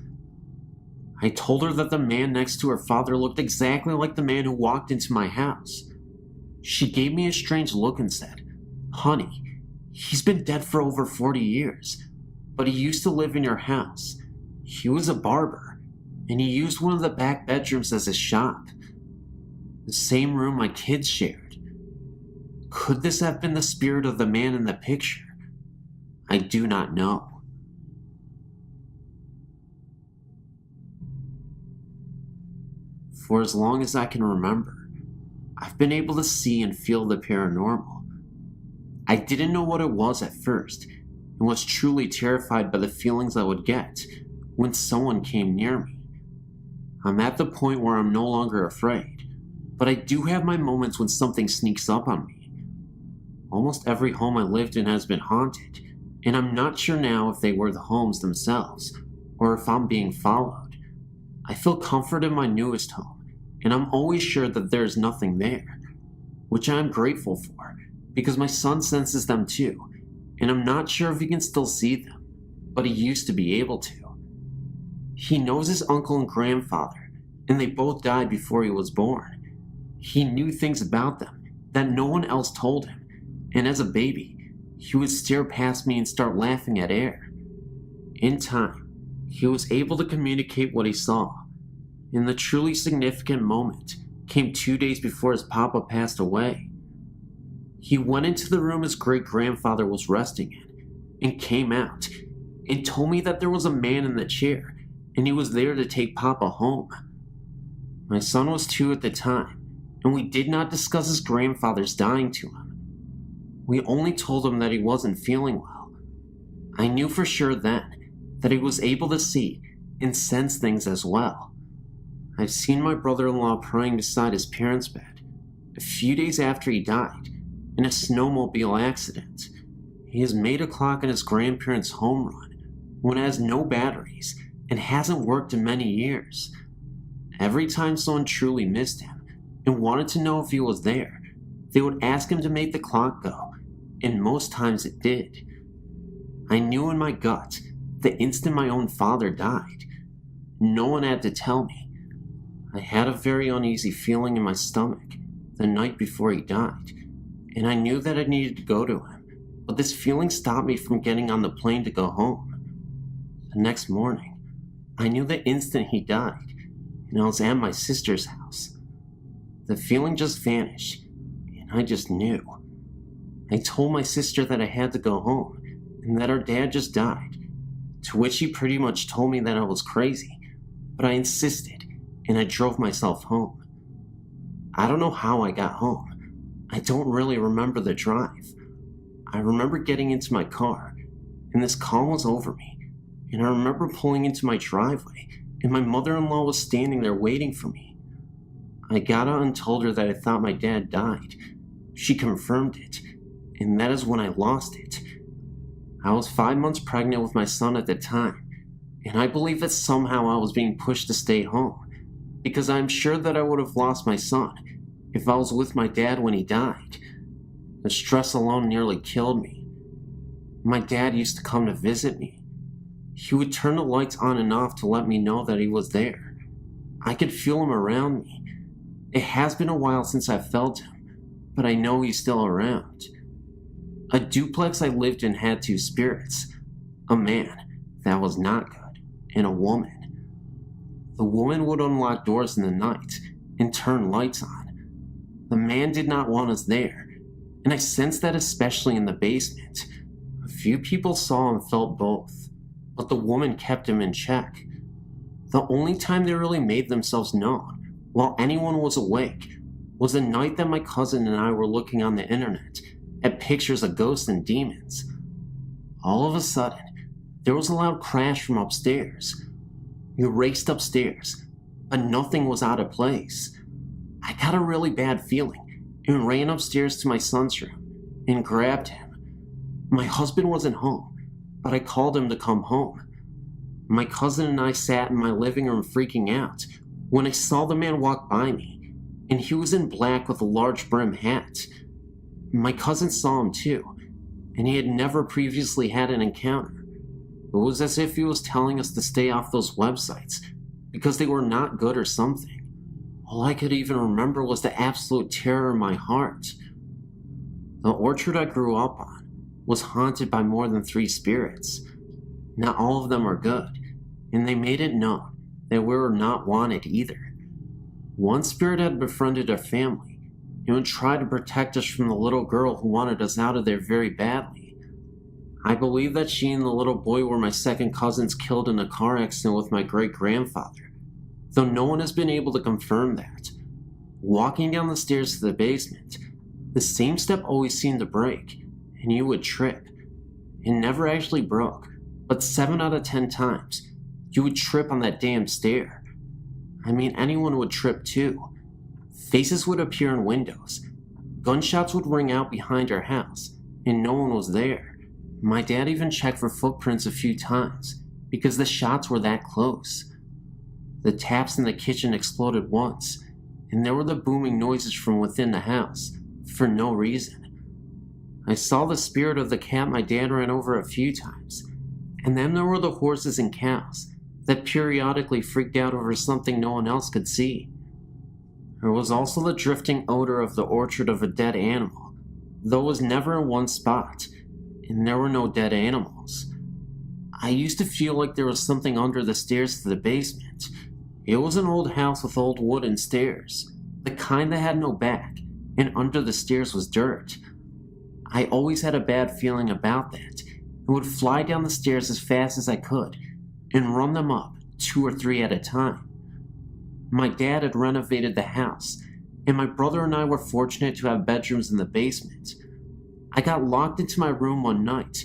I told her that the man next to her father looked exactly like the man who walked into my house. She gave me a strange look and said, "Honey, he's been dead for over 40 years, but he used to live in your house. He was a barber, and he used one of the back bedrooms as his shop. The same room my kids shared. Could this have been the spirit of the man in the picture? I do not know." For as long as I can remember, I've been able to see and feel the paranormal. I didn't know what it was at first, and was truly terrified by the feelings I would get when someone came near me. I'm at the point where I'm no longer afraid, but I do have my moments when something sneaks up on me. Almost every home I lived in has been haunted, and I'm not sure now if they were the homes themselves, or if I'm being followed. I feel comfort in my newest home, and I'm always sure that there's nothing there, which I'm grateful for, because my son senses them too, and I'm not sure if he can still see them, but he used to be able to. He knows his uncle and grandfather, and they both died before he was born. He knew things about them that no one else told him, and as a baby, he would stare past me and start laughing at air. In time, he was able to communicate what he saw, and the truly significant moment came 2 days before his papa passed away. He went into the room his great-grandfather was resting in, and came out, and told me that there was a man in the chair, and he was there to take Papa home. My son was 2 at the time, and we did not discuss his grandfather's dying to him. We only told him that he wasn't feeling well. I knew for sure then that he was able to see and sense things as well. I've seen my brother-in-law praying beside his parents' bed a few days after he died in a snowmobile accident. He has made a clock in his grandparents' home run when it has no batteries and hasn't worked in many years. Every time someone truly missed him and wanted to know if he was there, they would ask him to make the clock go, and most times it did. I knew in my gut the instant my own father died. No one had to tell me. I had a very uneasy feeling in my stomach the night before he died, and I knew that I needed to go to him, but this feeling stopped me from getting on the plane to go home. The next morning, I knew the instant he died, and I was at my sister's house. The feeling just vanished, and I just knew. I told my sister that I had to go home, and that our dad just died, to which she pretty much told me that I was crazy, but I insisted, and I drove myself home. I don't know how I got home. I don't really remember the drive. I remember getting into my car, and this calm was over me, and I remember pulling into my driveway, and my mother-in-law was standing there waiting for me. I got out and told her that I thought my dad died. She confirmed it, and that is when I lost it. I was 5 months pregnant with my son at the time, and I believe that somehow I was being pushed to stay home, because I'm sure that I would have lost my son if I was with my dad when he died. The stress alone nearly killed me. My dad used to come to visit me. He would turn the lights on and off to let me know that he was there. I could feel him around me. It has been a while since I felt him, but I know he's still around. A duplex I lived in had 2 spirits, a man that was not good, and a woman. The woman would unlock doors in the night and turn lights on. The man did not want us there, and I sensed that especially in the basement. A few people saw and felt both, but the woman kept him in check. The only time they really made themselves known while anyone was awake was the night that my cousin and I were looking on the internet at pictures of ghosts and demons. All of a sudden, there was a loud crash from upstairs. We raced upstairs, but nothing was out of place. I got a really bad feeling and ran upstairs to my son's room and grabbed him. My husband wasn't home, but I called him to come home. My cousin and I sat in my living room freaking out when I saw the man walk by me, and he was in black with a large brim hat. My cousin saw him too, and he had never previously had an encounter. It was as if he was telling us to stay off those websites because they were not good or something. All I could even remember was the absolute terror in my heart. The orchard I grew up on was haunted by more than 3 spirits. Not all of them are good, and they made it known that we were not wanted either. One spirit had befriended our family and would try to protect us from the little girl who wanted us out of there very badly. I believe that she and the little boy were my second cousins killed in a car accident with my great-grandfather, though no one has been able to confirm that. Walking down the stairs to the basement, the same step always seemed to break, and you would trip. It never actually broke, but 7 out of 10 times, you would trip on that damn stair. I mean, anyone would trip too. Faces would appear in windows. Gunshots would ring out behind our house, and no one was there. My dad even checked for footprints a few times, because the shots were that close. The taps in the kitchen exploded once, and there were the booming noises from within the house, for no reason. I saw the spirit of the cat my dad ran over a few times, and then there were the horses and cows that periodically freaked out over something no one else could see. There was also the drifting odor of the orchard of a dead animal, though it was never in one spot, and there were no dead animals. I used to feel like there was something under the stairs to the basement. It was an old house with old wooden stairs, the kind that had no back, and under the stairs was dirt. I always had a bad feeling about that, and would fly down the stairs as fast as I could, and run them up 2 or 3 at a time. My dad had renovated the house, and my brother and I were fortunate to have bedrooms in the basement. I got locked into my room one night,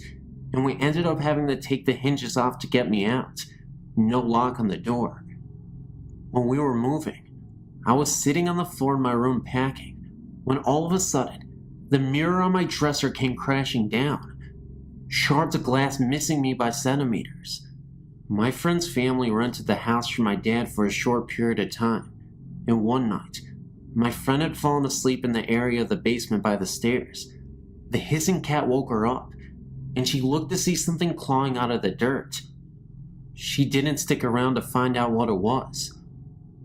and we ended up having to take the hinges off to get me out. No lock on the door. When we were moving, I was sitting on the floor in my room packing, when all of a sudden, the mirror on my dresser came crashing down, shards of glass missing me by centimeters. My friend's family rented the house for my dad for a short period of time, and one night, my friend had fallen asleep in the area of the basement by the stairs. The hissing cat woke her up, and she looked to see something clawing out of the dirt. She didn't stick around to find out what it was.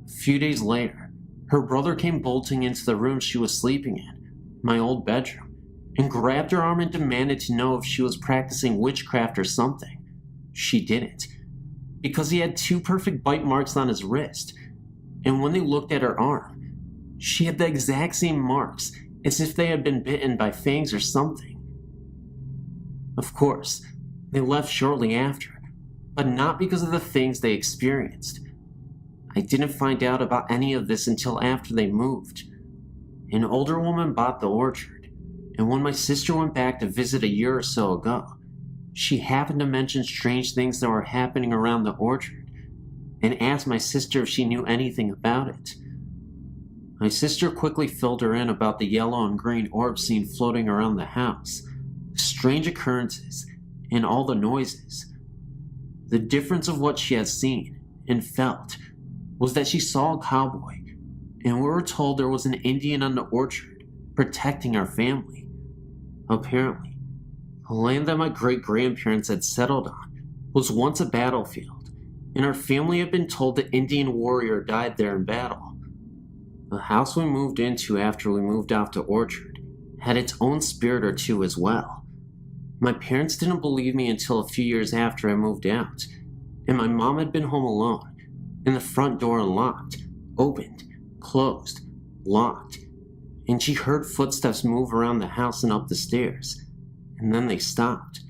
A few days later, her brother came bolting into the room she was sleeping in, my old bedroom, and grabbed her arm and demanded to know if she was practicing witchcraft or something. She didn't, because he had 2 perfect bite marks on his wrist, and when they looked at her arm, she had the exact same marks as if they had been bitten by fangs or something. Of course, they left shortly after, but not because of the things they experienced. I didn't find out about any of this until after they moved. An older woman bought the orchard, and when my sister went back to visit a year or so ago, she happened to mention strange things that were happening around the orchard, and asked my sister if she knew anything about it. My sister quickly filled her in about the yellow and green orbs seen floating around the house, strange occurrences, and all the noises. The difference of what she had seen and felt was that she saw a cowboy, and we were told there was an Indian on the orchard protecting our family. Apparently, the land that my great-grandparents had settled on was once a battlefield, and our family had been told the Indian warrior died there in battle. The house we moved into after we moved off to Orchard had its own spirit or two as well. My parents didn't believe me until a few years after I moved out, and my mom had been home alone, and the front door unlocked, opened, closed, locked, and she heard footsteps move around the house and up the stairs, and then they stopped.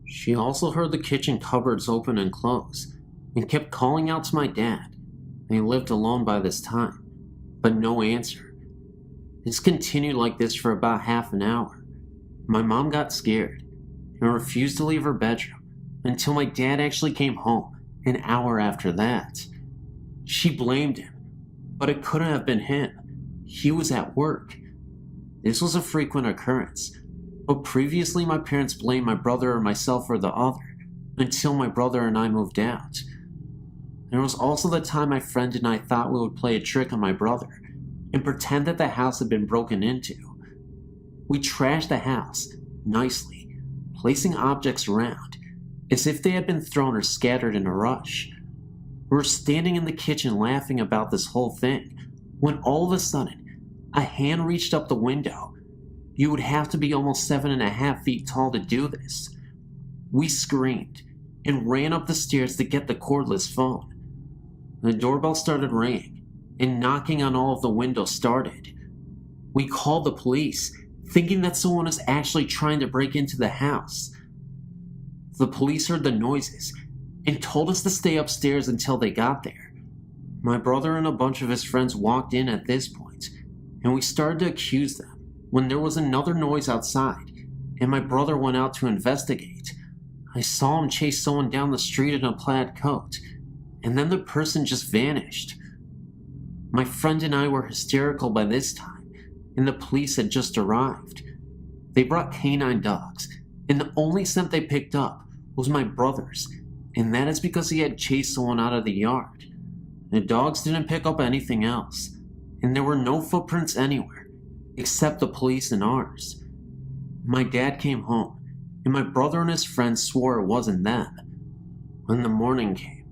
She also heard the kitchen cupboards open and close, and kept calling out to my dad. They lived alone by this time, but no answer. This continued like this for about half an hour. My mom got scared and refused to leave her bedroom until my dad actually came home an hour after that. She blamed him, but it couldn't have been him. He was at work. This was a frequent occurrence, but previously my parents blamed my brother or myself for the other, until my brother and I moved out. There was also the time my friend and I thought we would play a trick on my brother and pretend that the house had been broken into. We trashed the house, nicely, placing objects around, as if they had been thrown or scattered in a rush. We were standing in the kitchen laughing about this whole thing, when all of a sudden, a hand reached up the window. You would have to be almost 7.5 feet tall to do this. We screamed and ran up the stairs to get the cordless phone. The doorbell started ringing, and knocking on all of the windows started. We called the police, thinking that someone was actually trying to break into the house. The police heard the noises and told us to stay upstairs until they got there. My brother and a bunch of his friends walked in at this point, and we started to accuse them when there was another noise outside, and my brother went out to investigate. I saw him chase someone down the street in a plaid coat, and then the person just vanished. My friend and I were hysterical by this time, and the police had just arrived. They brought canine dogs, and the only scent they picked up was my brother's, and that is because he had chased someone out of the yard. The dogs didn't pick up anything else, and there were no footprints anywhere, except the police and ours. My dad came home, and my brother and his friends swore it wasn't them. When the morning came,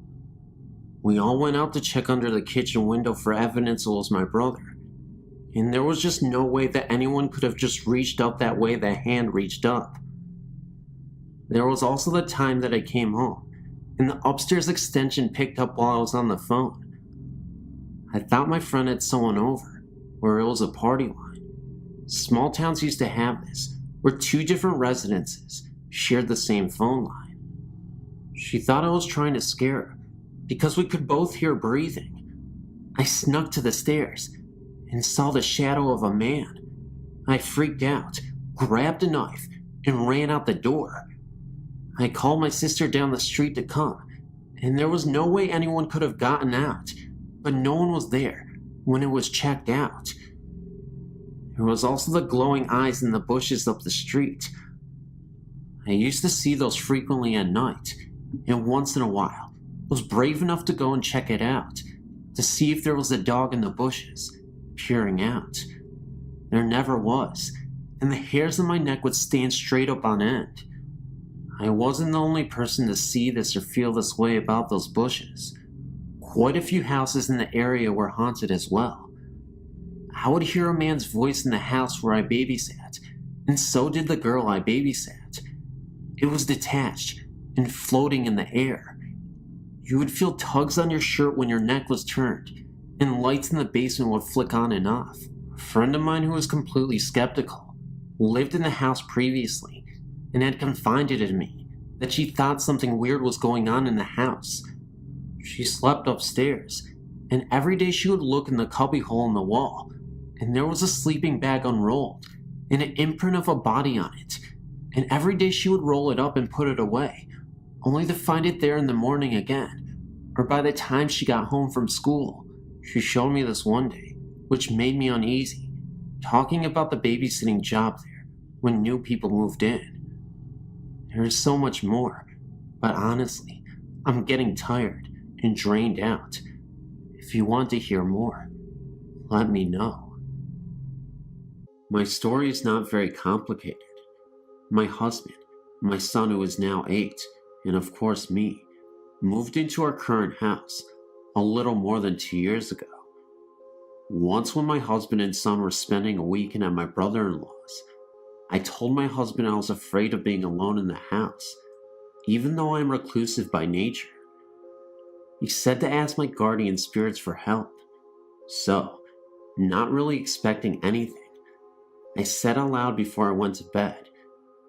we all went out to check under the kitchen window for evidence it was my brother, and there was just no way that anyone could have just reached up that way the hand reached up. There was also the time that I came home, and the upstairs extension picked up while I was on the phone. I thought my friend had someone over, or it was a party line. Small towns used to have this, where 2 different residences shared the same phone line. She thought I was trying to scare her, because we could both hear breathing. I snuck to the stairs and saw the shadow of a man. I freaked out, grabbed a knife, and ran out the door. I called my sister down the street to come, and there was no way anyone could have gotten out, but no one was there when it was checked out. There was also the glowing eyes in the bushes up the street. I used to see those frequently at night, and once in a while, was brave enough to go and check it out, to see if there was a dog in the bushes, peering out. There never was, and the hairs on my neck would stand straight up on end. I wasn't the only person to see this or feel this way about those bushes. Quite a few houses in the area were haunted as well. I would hear a man's voice in the house where I babysat, and so did the girl I babysat. It was detached and floating in the air. You would feel tugs on your shirt when your neck was turned, and lights in the basement would flick on and off. A friend of mine who was completely skeptical lived in the house previously and had confided in me that she thought something weird was going on in the house. She slept upstairs, and every day she would look in the cubbyhole in the wall, and there was a sleeping bag unrolled and an imprint of a body on it, and every day she would roll it up and put it away, only to find it there in the morning again, or by the time she got home from school. She showed me this one day, which made me uneasy, talking about the babysitting job there when new people moved in. There is so much more, but honestly, I'm getting tired and drained out. If you want to hear more, let me know. My story is not very complicated. My husband, my son who is now 8, and of course me, moved into our current house a little more than 2 years ago. Once when my husband and son were spending a weekend at my brother-in-law's, I told my husband I was afraid of being alone in the house, even though I am reclusive by nature. He said to ask my guardian spirits for help. So, not really expecting anything, I said aloud before I went to bed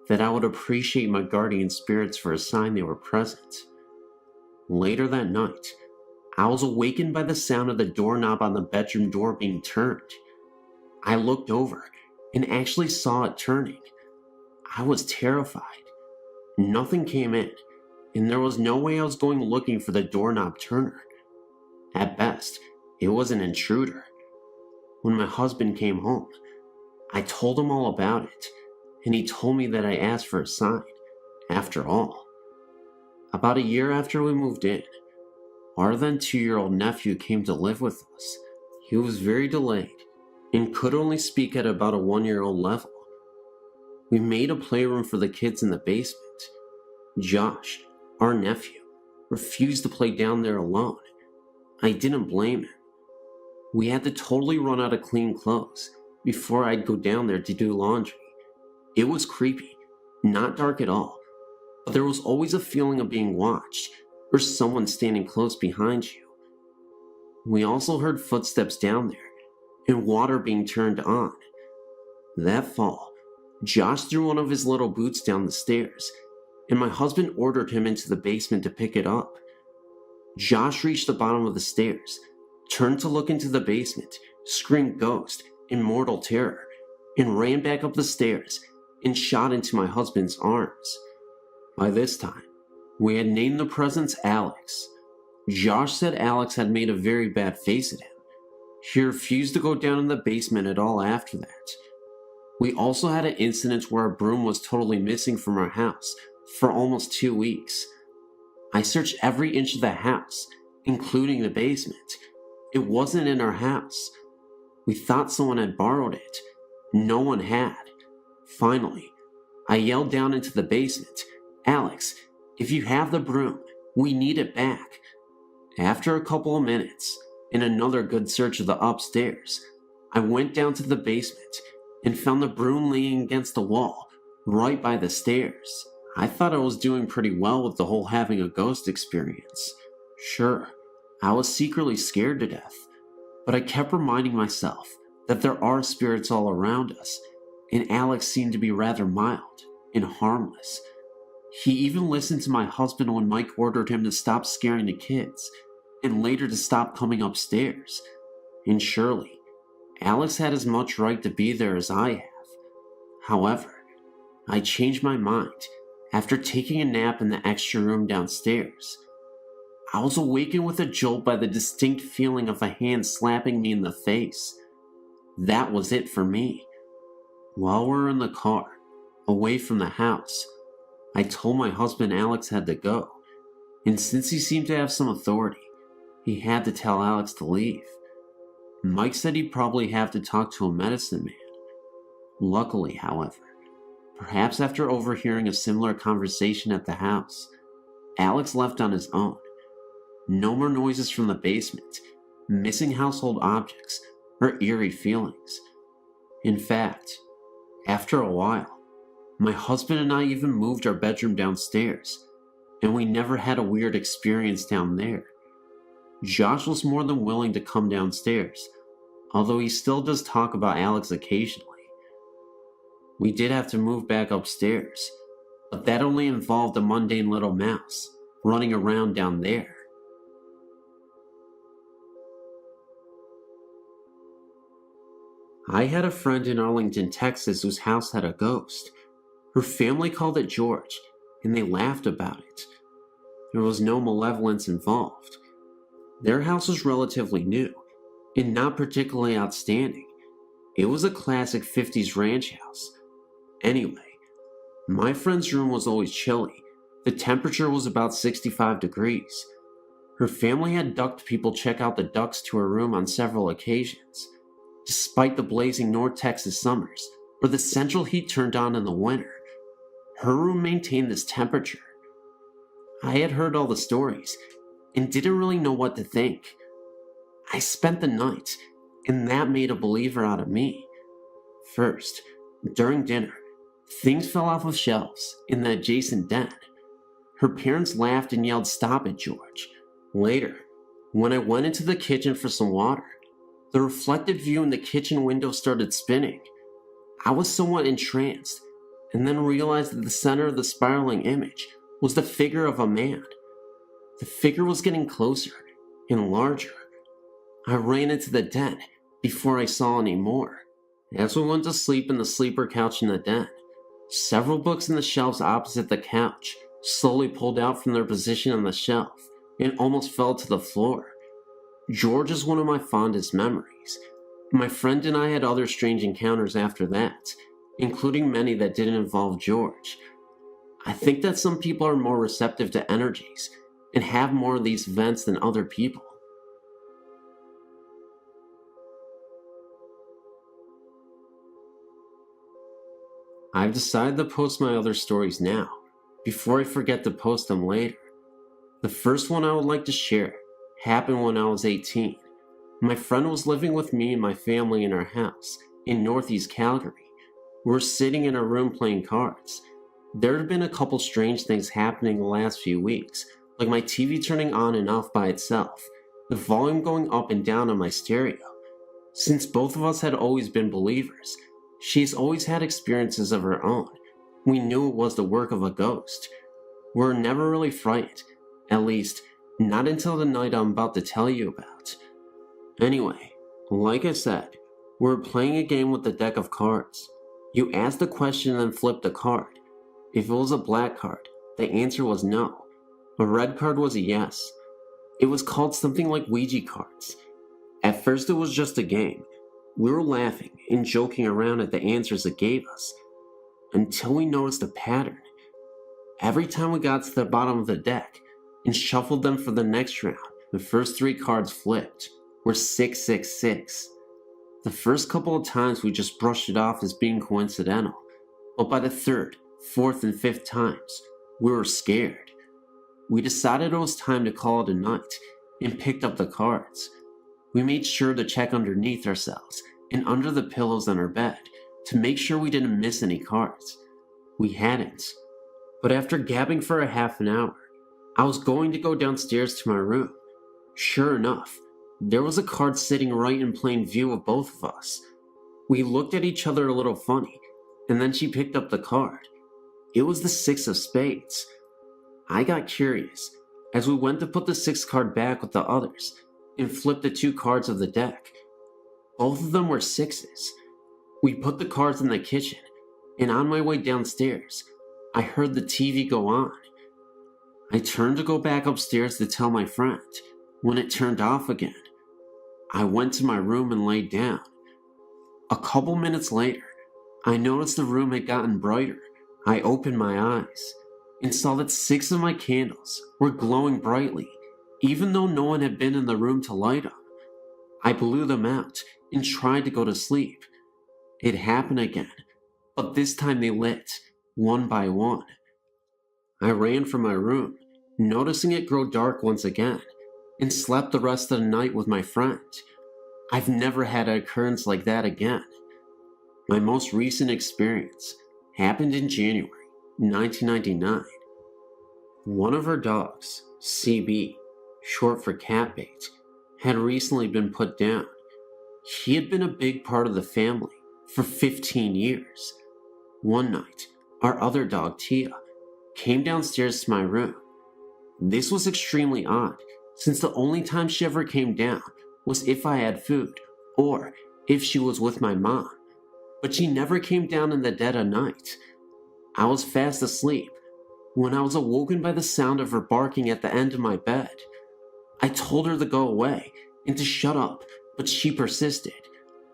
that I would appreciate my guardian spirits for a sign they were present. Later that night, I was awakened by the sound of the doorknob on the bedroom door being turned. I looked over and actually saw it turning. I was terrified. Nothing came in, and there was no way I was going looking for the doorknob turner. At best, it was an intruder. When my husband came home, I told him all about it, and he told me that I asked for a sign, after all. About a year after we moved in, our then 2-year-old nephew came to live with us. He was very delayed and could only speak at about a 1-year-old level. We made a playroom for the kids in the basement. Josh, our nephew, refused to play down there alone. I didn't blame him. We had to totally run out of clean clothes before I'd go down there to do laundry. It was creepy, not dark at all, but there was always a feeling of being watched or someone standing close behind you. We also heard footsteps down there and water being turned on. That fall, Josh threw one of his little boots down the stairs, and my husband ordered him into the basement to pick it up. Josh reached the bottom of the stairs, turned to look into the basement, screamed ghost in mortal terror, and ran back up the stairs and shot into my husband's arms. By this time, we had named the presence Alex. Josh said Alex had made a very bad face at him. He refused to go down in the basement at all after that. We also had an incident where a broom was totally missing from our house for almost 2 weeks. I searched every inch of the house, including the basement. It wasn't in our house. We thought someone had borrowed it. No one had. Finally, I yelled down into the basement, "Alex, if you have the broom, we need it back." After a couple of minutes, and another good search of the upstairs, I went down to the basement and found the broom laying against the wall, right by the stairs. I thought I was doing pretty well with the whole having a ghost experience. Sure, I was secretly scared to death, but I kept reminding myself that there are spirits all around us, and Alex seemed to be rather mild and harmless. He even listened to my husband when Mike ordered him to stop scaring the kids, and later to stop coming upstairs. And surely, Alex had as much right to be there as I have. However, I changed my mind after taking a nap in the extra room downstairs. I was awakened with a jolt by the distinct feeling of a hand slapping me in the face. That was it for me. While we were in the car, away from the house, I told my husband Alex had to go, and since he seemed to have some authority, he had to tell Alex to leave. Mike said he'd probably have to talk to a medicine man. Luckily, however, perhaps after overhearing a similar conversation at the house, Alex left on his own. No more noises from the basement, missing household objects, or eerie feelings. In fact, after a while, my husband and I even moved our bedroom downstairs, and we never had a weird experience down there. Josh was more than willing to come downstairs, although he still does talk about Alex occasionally. We did have to move back upstairs, but that only involved a mundane little mouse running around down there. I had a friend in Arlington, Texas whose house had a ghost. Her family called it George, and they laughed about it. There was no malevolence involved. Their house was relatively new, and not particularly outstanding. It was a classic 50s ranch house. Anyway, my friend's room was always chilly. The temperature was about 65 degrees. Her family had ducked people check out the ducts to her room on several occasions. Despite the blazing North Texas summers, where the central heat turned on in the winter, her room maintained this temperature. I had heard all the stories, and didn't really know what to think. I spent the night, and that made a believer out of me. First, during dinner, things fell off of shelves in the adjacent den. Her parents laughed and yelled, "Stop it, George." Later, when I went into the kitchen for some water, the reflected view in the kitchen window started spinning. I was somewhat entranced, and then realized that the center of the spiraling image was the figure of a man. The figure was getting closer and larger. I ran into the den before I saw any more. As we went to sleep in the sleeper couch in the den, several books in the shelves opposite the couch slowly pulled out from their position on the shelf and almost fell to the floor. George is one of my fondest memories. My friend and I had other strange encounters after that, including many that didn't involve George. I think that some people are more receptive to energies and have more of these events than other people. I've decided to post my other stories now, before I forget to post them later. The first one I would like to share happened when I was 18. My friend was living with me and my family in our house in northeast Calgary. We were sitting in our room playing cards. There had been a couple strange things happening the last few weeks, like my TV turning on and off by itself, the volume going up and down on my stereo. Since both of us had always been believers, she's always had experiences of her own. We knew it was the work of a ghost. We were never really frightened, at least, not until the night I'm about to tell you about. Anyway, like I said, we were playing a game with a deck of cards. You asked a question and then flipped a card. If it was a black card, the answer was no. A red card was a yes. It was called something like Ouija cards. At first it was just a game. We were laughing and joking around at the answers it gave us, until we noticed a pattern. Every time we got to the bottom of the deck and shuffled them for the next round, the first three cards flipped were 666. The first couple of times we just brushed it off as being coincidental, but by the third, fourth, and fifth times, we were scared. We decided it was time to call it a night and picked up the cards. We made sure to check underneath ourselves and under the pillows on our bed to make sure we didn't miss any cards. We hadn't. But after gabbing for a half an hour, I was going to go downstairs to my room. Sure enough, there was a card sitting right in plain view of both of us. We looked at each other a little funny, and then she picked up the card. It was the 6 of spades. I got curious as we went to put the 6th card back with the others and flipped the 2 cards of the deck. Both of them were 6s. We put the cards in the kitchen, and on my way downstairs, I heard the TV go on. I turned to go back upstairs to tell my friend when it turned off again. I went to my room and laid down. A couple minutes later, I noticed the room had gotten brighter. I opened my eyes and saw that 6 of my candles were glowing brightly, even though no one had been in the room to light them. I blew them out and tried to go to sleep. It happened again, but this time they lit, one by one. I ran from my room, noticing it grow dark once again, and slept the rest of the night with my friend. I've never had an occurrence like that again. My most recent experience happened in January 1999. One of our dogs, CB, short for cat bait, had recently been put down. He had been a big part of the family for 15 years. One night, our other dog, Tia, came downstairs to my room. This was extremely odd, since the only time she ever came down was if I had food, or if she was with my mom. But she never came down in the dead of night. I was fast asleep when I was awoken by the sound of her barking at the end of my bed. I told her to go away and to shut up, but she persisted.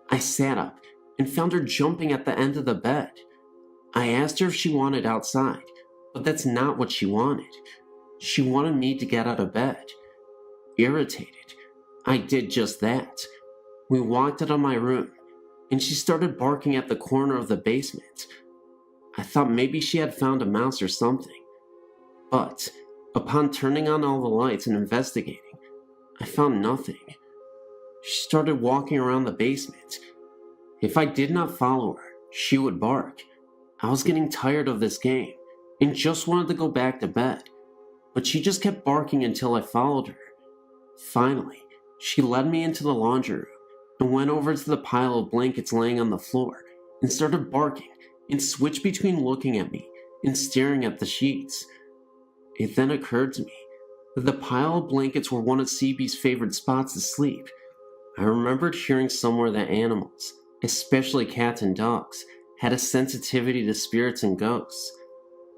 I sat up and found her jumping at the end of the bed. I asked her if she wanted outside, but that's not what she wanted. She wanted me to get out of bed. Irritated, I did just that. We walked out of my room, and she started barking at the corner of the basement. I thought maybe she had found a mouse or something. But, upon turning on all the lights and investigating, I found nothing. She started walking around the basement. If I did not follow her, she would bark. I was getting tired of this game, and just wanted to go back to bed. But she just kept barking until I followed her. Finally, she led me into the laundry room and went over to the pile of blankets laying on the floor and started barking and switched between looking at me and staring at the sheets. It then occurred to me that the pile of blankets were one of CB's favorite spots to sleep. I remembered hearing somewhere that animals, especially cats and dogs, had a sensitivity to spirits and ghosts.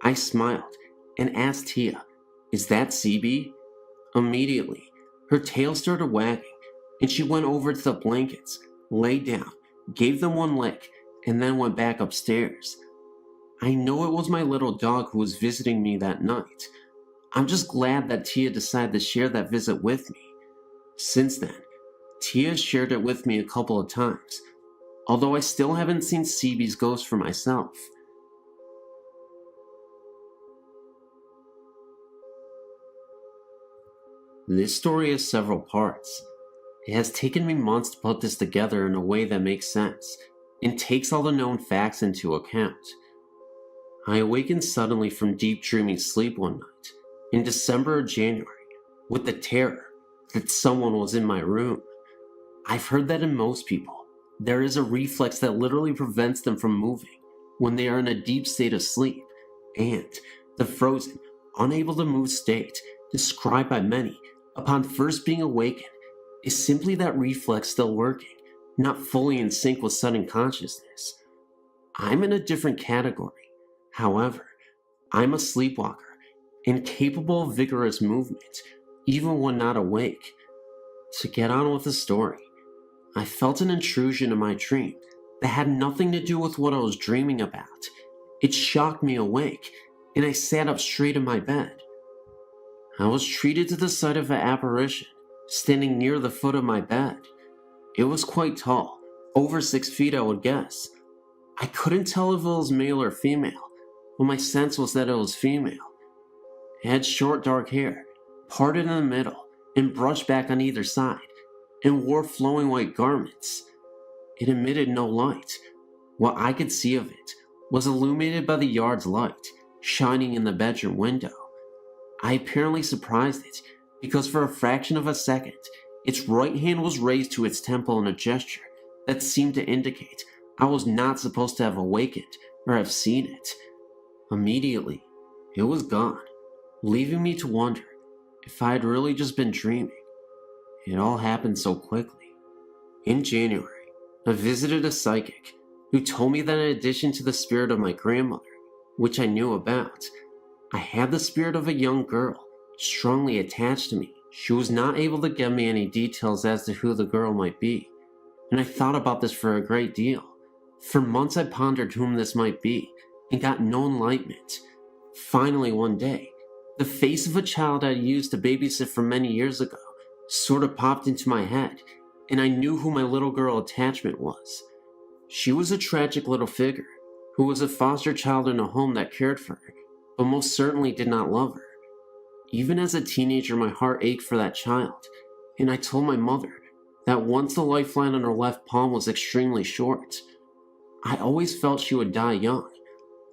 I smiled and asked Tia, "Is that CB?" Immediately, her tail started wagging, and she went over to the blankets, laid down, gave them one lick, and then went back upstairs. I know it was my little dog who was visiting me that night. I'm just glad that Tia decided to share that visit with me. Since then, Tia shared it with me a couple of times, although I still haven't seen CB's ghost for myself. This story has several parts. It has taken me months to put this together in a way that makes sense and takes all the known facts into account. I awakened suddenly from deep dreaming sleep one night, in December or January, with the terror that someone was in my room. I've heard that in most people, there is a reflex that literally prevents them from moving when they are in a deep state of sleep, and the frozen, unable to move state, described by many upon first being awakened, is simply that reflex still working, not fully in sync with sudden consciousness. I'm in a different category. However, I'm a sleepwalker and capable of vigorous movement, even when not awake. To get on with the story, I felt an intrusion in my dream that had nothing to do with what I was dreaming about. It shocked me awake, and I sat up straight in my bed. I was treated to the sight of an apparition, standing near the foot of my bed. It was quite tall, over 6 feet I would guess. I couldn't tell if it was male or female, but my sense was that it was female. It had short dark hair, parted in the middle, and brushed back on either side, and wore flowing white garments. It emitted no light. What I could see of it was illuminated by the yard's light, shining in the bedroom window. I apparently surprised it, because for a fraction of a second, its right hand was raised to its temple in a gesture that seemed to indicate I was not supposed to have awakened or have seen it. Immediately, it was gone, leaving me to wonder if I had really just been dreaming. It all happened so quickly. In January, I visited a psychic who told me that in addition to the spirit of my grandmother, which I knew about, I had the spirit of a young girl strongly attached to me. She was not able to give me any details as to who the girl might be, and I thought about this for a great deal. For months I pondered whom this might be, and got no enlightenment. Finally one day, the face of a child I used to babysit for many years ago sort of popped into my head, and I knew who my little girl attachment was. She was a tragic little figure, who was a foster child in a home that cared for her, but most certainly did not love her. Even as a teenager, my heart ached for that child, and I told my mother that once the lifeline on her left palm was extremely short. I always felt she would die young.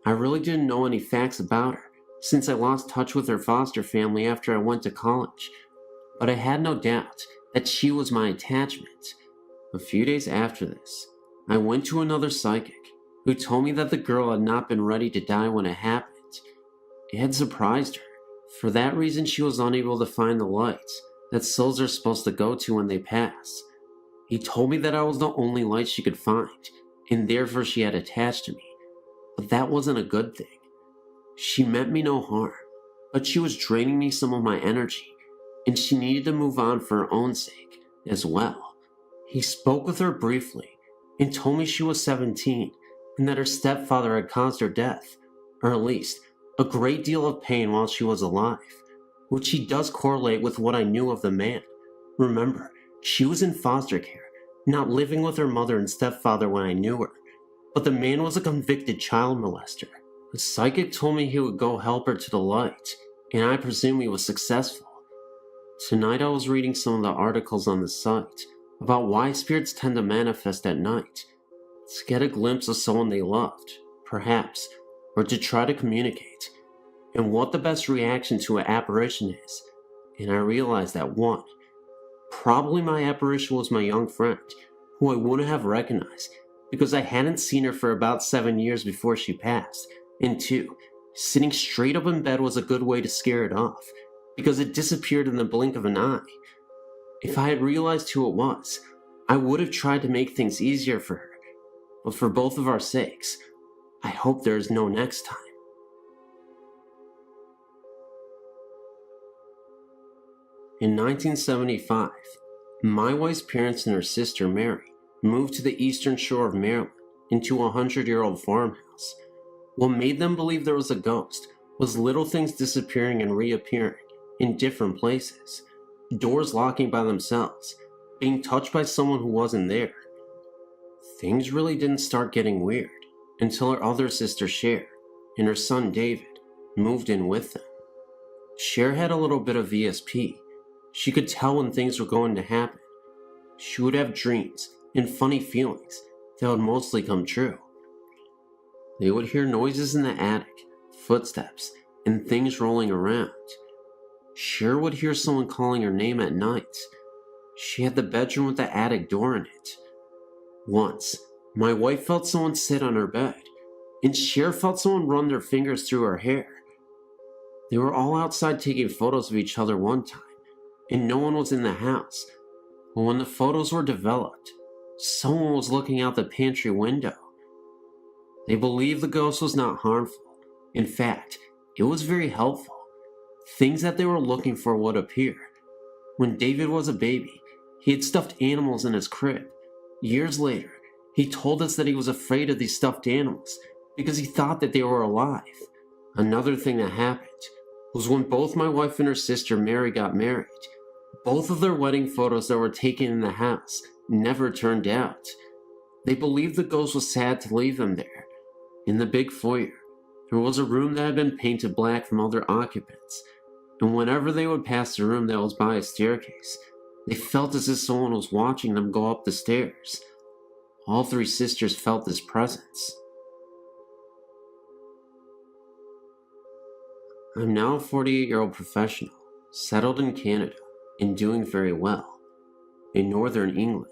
I really didn't know any facts about her, since I lost touch with her foster family after I went to college, but I had no doubt that she was my attachment. A few days after this, I went to another psychic, who told me that the girl had not been ready to die when it happened. It had surprised her. For that reason, she was unable to find the lights that souls are supposed to go to when they pass. He told me that I was the only light she could find, and therefore she had attached to me. But that wasn't a good thing. She meant me no harm, but she was draining me some of my energy, and she needed to move on for her own sake as well. He spoke with her briefly, and told me she was 17, and that her stepfather had caused her death, or at least a great deal of pain while she was alive, which he does correlate with what I knew of the man. Remember, she was in foster care, not living with her mother and stepfather when I knew her, but the man was a convicted child molester. The psychic told me he would go help her to the light, and I presume he was successful. Tonight I was reading some of the articles on the site about why spirits tend to manifest at night, to get a glimpse of someone they loved, perhaps, or to try to communicate, and what the best reaction to an apparition is. And I realized that 1, probably my apparition was my young friend, who I wouldn't have recognized because I hadn't seen her for about 7 years before she passed, and 2, sitting straight up in bed was a good way to scare it off, because it disappeared in the blink of an eye. If I had realized who it was, I would have tried to make things easier for her, but for both of our sakes, I hope there is no next time. In 1975, my wife's parents and her sister Mary moved to the eastern shore of Maryland into a 100-year-old farmhouse. What made them believe there was a ghost was little things disappearing and reappearing in different places, doors locking by themselves, being touched by someone who wasn't there. Things really didn't start getting weird until her other sister Cher and her son David moved in with them. Cher had a little bit of ESP. She could tell when things were going to happen. She would have dreams and funny feelings that would mostly come true. They would hear noises in the attic, footsteps, and things rolling around. Cher would hear someone calling her name at night. She had the bedroom with the attic door in it. Once, my wife felt someone sit on her bed, and Cher felt someone run their fingers through her hair. They were all outside taking photos of each other one time, and no one was in the house. But when the photos were developed, someone was looking out the pantry window. They believed the ghost was not harmful. In fact, it was very helpful. Things that they were looking for would appear. When David was a baby, he had stuffed animals in his crib. Years later, he told us that he was afraid of these stuffed animals because he thought that they were alive. Another thing that happened was when both my wife and her sister Mary got married. Both of their wedding photos that were taken in the house never turned out. They believed the ghost was sad to leave them there. In the big foyer, there was a room that had been painted black from other occupants, and whenever they would pass the room that was by a staircase, they felt as if someone was watching them go up the stairs. All three sisters felt this presence. I'm now a 48-year-old professional, settled in Canada, and doing very well. In northern England,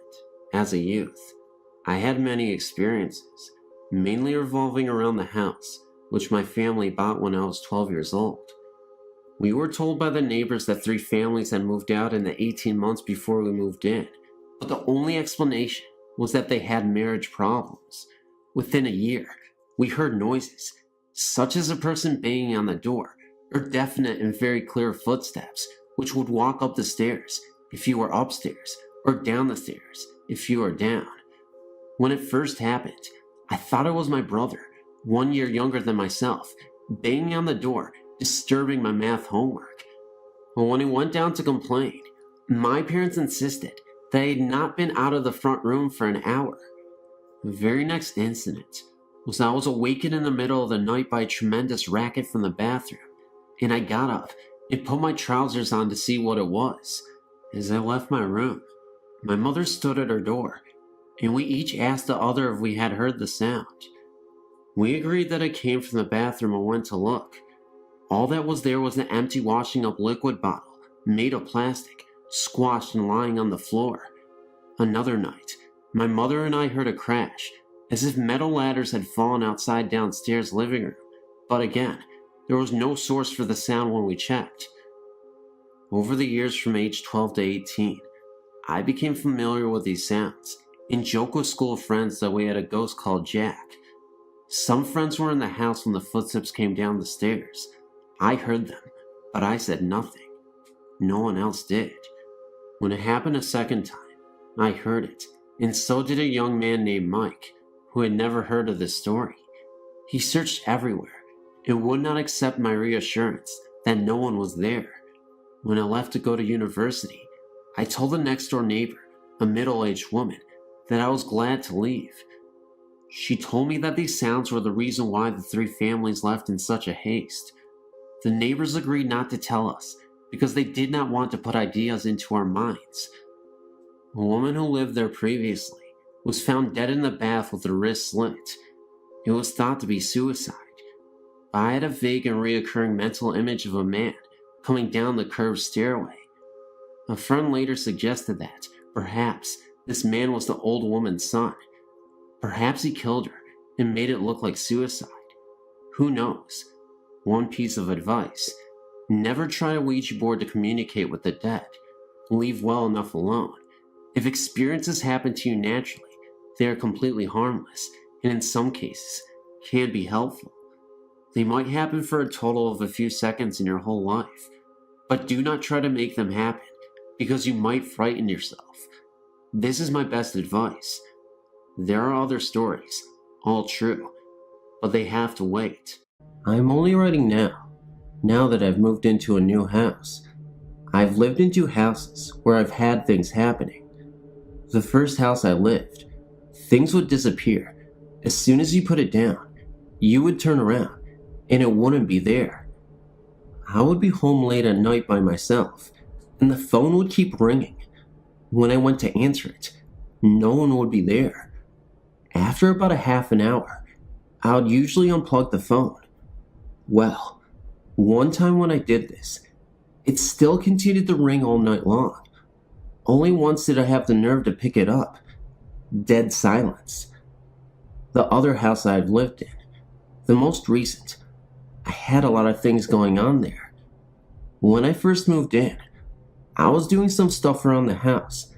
as a youth, I had many experiences, mainly revolving around the house, which my family bought when I was 12 years old. We were told by the neighbors that 3 families had moved out in the 18 months before we moved in, but the only explanation was that they had marriage problems. Within a year, we heard noises, such as a person banging on the door, or definite and very clear footsteps, which would walk up the stairs if you were upstairs, or down the stairs if you were down. When it first happened, I thought it was my brother, 1 year younger than myself, banging on the door, disturbing my math homework. But when he went down to complain, my parents insisted that I had not been out of the front room for an hour. The very next incident was I was awakened in the middle of the night by a tremendous racket from the bathroom, and I got up and put my trousers on to see what it was. As I left my room, my mother stood at her door, and we each asked the other if we had heard the sound. We agreed that it came from the bathroom and went to look. All that was there was an empty washing up liquid bottle, made of plastic, squashed and lying on the floor. Another night, my mother and I heard a crash, as if metal ladders had fallen outside downstairs living room, but again, there was no source for the sound when we checked. Over the years from age 12 to 18, I became familiar with these sounds, and joked with school friends that we had a ghost called Jack. Some friends were in the house when the footsteps came down the stairs. I heard them, but I said nothing. No one else did. When it happened a second time, I heard it, and so did a young man named Mike, who had never heard of this story. He searched everywhere, and would not accept my reassurance that no one was there. When I left to go to university, I told the next door neighbor, a middle-aged woman, that I was glad to leave. She told me that these sounds were the reason why the 3 families left in such a haste. The neighbors agreed not to tell us because they did not want to put ideas into our minds. A woman who lived there previously was found dead in the bath with her wrist slit. It was thought to be suicide, but I had a vague and reoccurring mental image of a man coming down the curved stairway. A friend later suggested that, perhaps, this man was the old woman's son. Perhaps he killed her and made it look like suicide. Who knows? One piece of advice: never try a Ouija board to communicate with the dead. Leave well enough alone. If experiences happen to you naturally, they are completely harmless, and in some cases, can be helpful. They might happen for a total of a few seconds in your whole life, but do not try to make them happen, because you might frighten yourself. This is my best advice. There are other stories, all true, but they have to wait. I'm only writing now that I've moved into a new house. I've lived in 2 houses where I've had things happening. The first house I lived, things would disappear. As soon as you put it down, you would turn around, and it wouldn't be there. I would be home late at night by myself, and the phone would keep ringing. When I went to answer it, no one would be there. After about a half an hour, I would usually unplug the phone. Well, one time when I did this, it still continued to ring all night long. Only once did I have the nerve to pick it up. Dead silence. The other house I had lived in, the most recent, I had a lot of things going on there. When I first moved in, I was doing some stuff around the house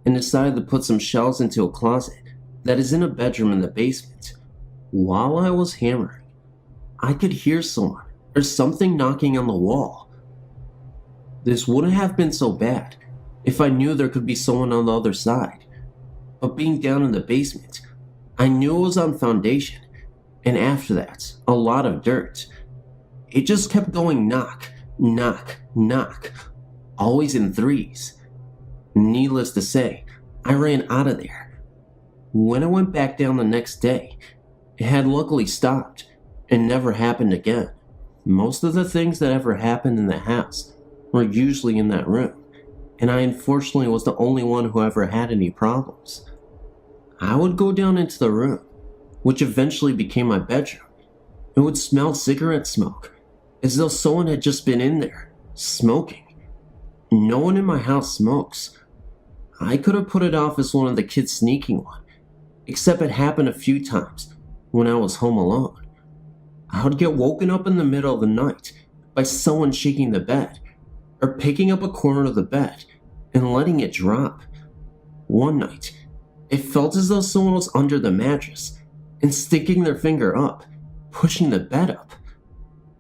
and decided to put some shelves into a closet that is in a bedroom in the basement. While I was hammering, I could hear someone or something knocking on the wall. This wouldn't have been so bad if I knew there could be someone on the other side, but being down in the basement, I knew it was on foundation, and after that, a lot of dirt. It just kept going knock, knock, knock, always in threes. Needless to say, I ran out of there. When I went back down the next day, it had luckily stopped and never happened again. Most of the things that ever happened in the house were usually in that room, and I unfortunately was the only one who ever had any problems. I would go down into the room, which eventually became my bedroom. It would smell cigarette smoke, as though someone had just been in there, smoking. No one in my house smokes. I could have put it off as one of the kids sneaking one, except it happened a few times when I was home alone. I would get woken up in the middle of the night by someone shaking the bed, or picking up a corner of the bed and letting it drop. One night, it felt as though someone was under the mattress and sticking their finger up, pushing the bed up.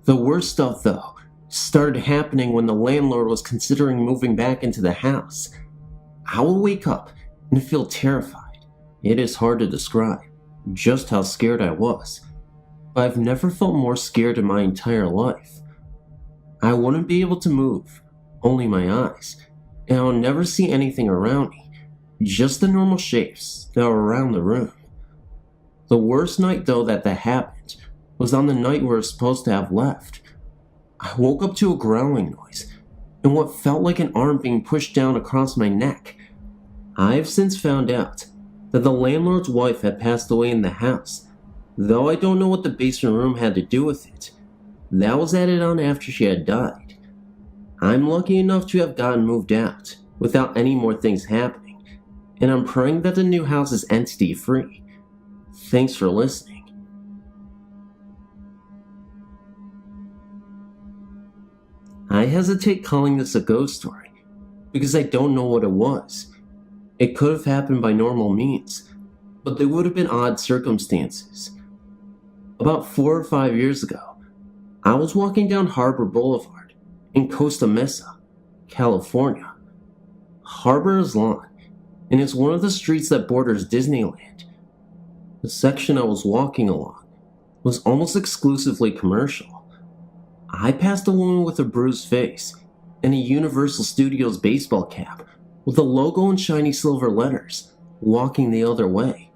The worst stuff, though, started happening when the landlord was considering moving back into the house. I would wake up and feel terrified. It is hard to describe just how scared I was, but I've never felt more scared in my entire life. I wouldn't be able to move, only my eyes, and I would never see anything around me, just the normal shapes that were around the room. The worst night, though, that happened was on the night we were supposed to have left. I woke up to a growling noise and what felt like an arm being pushed down across my neck. I've since found out that the landlord's wife had passed away in the house, though I don't know what the basement room had to do with it. That was added on after she had died. I'm lucky enough to have gotten moved out without any more things happening, and I'm praying that the new house is entity-free. Thanks for listening. I hesitate calling this a ghost story because I don't know what it was. It could have happened by normal means, but they would have been odd circumstances. About 4 or 5 years ago, I was walking down Harbor Boulevard in Costa Mesa, California. Harbor is long, and it's one of the streets that borders Disneyland. The section I was walking along was almost exclusively commercial. I passed a woman with a bruised face and a Universal Studios baseball cap with a logo in shiny silver letters, walking the other way.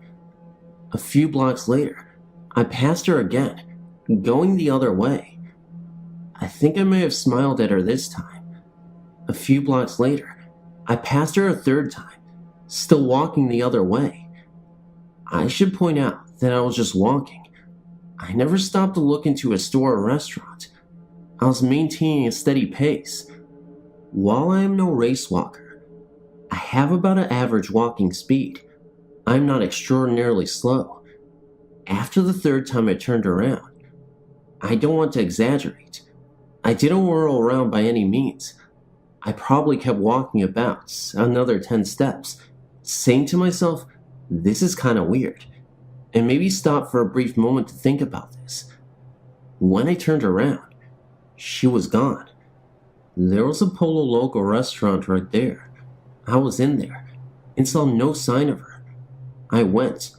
A few blocks later, I passed her again, going the other way. I think I may have smiled at her this time. A few blocks later, I passed her a third time, still walking the other way. I should point out that I was just walking. I never stopped to look into a store or restaurant. I was maintaining a steady pace. While I am no race walker, I have about an average walking speed. I'm not extraordinarily slow. After the third time I turned around, I don't want to exaggerate. I didn't whirl around by any means. I probably kept walking about another 10 steps, saying to myself, this is kind of weird, and maybe stop for a brief moment to think about this. When I turned around, she was gone. There was a Polo Loco restaurant right there. I was in there and saw no sign of her. I went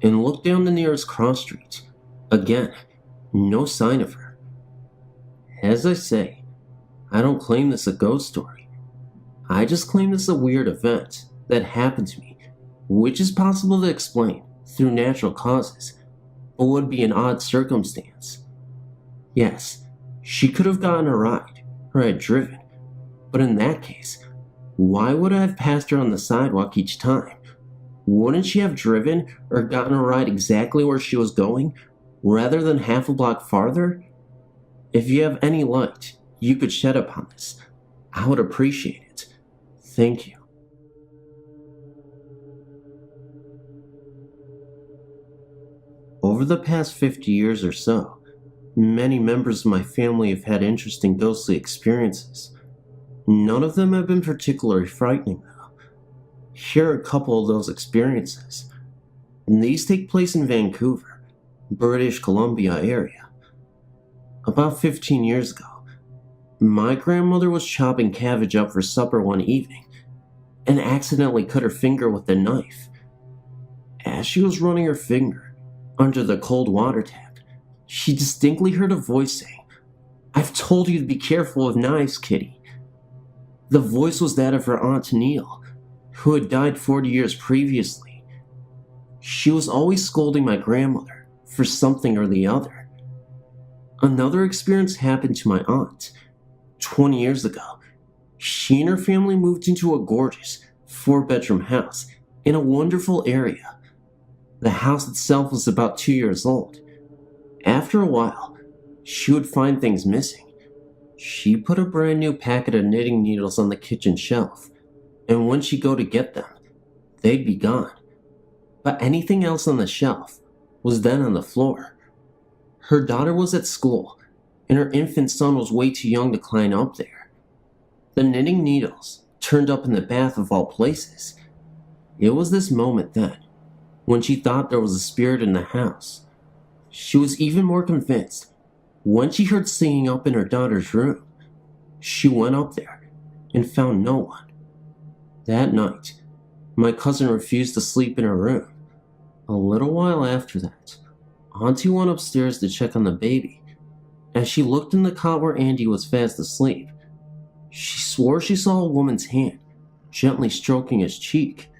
and looked down the nearest cross street. Again, no sign of her. As I say, I don't claim this a ghost story. I just claim this a weird event that happened to me, which is possible to explain through natural causes, but would be an odd circumstance. Yes, she could have gotten a ride, or had driven, but in that case, why would I have passed her on the sidewalk each time? Wouldn't she have driven or gotten a ride exactly where she was going, rather than half a block farther? If you have any light you could shed upon this, I would appreciate it. Thank you. Over the past 50 years or so, many members of my family have had interesting ghostly experiences. None of them have been particularly frightening, though. Here are a couple of those experiences. And these take place in Vancouver, British Columbia area. About 15 years ago, my grandmother was chopping cabbage up for supper one evening and accidentally cut her finger with a knife. As she was running her finger under the cold water tap, she distinctly heard a voice saying, "I've told you to be careful with knives, Kitty." The voice was that of her Aunt Neil, who had died 40 years previously. She was always scolding my grandmother for something or the other. Another experience happened to my aunt. 20 years ago, she and her family moved into a gorgeous 4-bedroom house in a wonderful area. The house itself was about 2 years old. After a while, she would find things missing. She put a brand new packet of knitting needles on the kitchen shelf, and when she'd go to get them, they'd be gone. But anything else on the shelf was then on the floor. Her daughter was at school, and her infant son was way too young to climb up there. The knitting needles turned up in the bath of all places. It was this moment then, when she thought there was a spirit in the house. She was even more convinced when she heard singing up in her daughter's room. She went up there and found no one. That night, my cousin refused to sleep in her room. A little while after that, Auntie went upstairs to check on the baby. As she looked in the cot where Andy was fast asleep, she swore she saw a woman's hand gently stroking his cheek.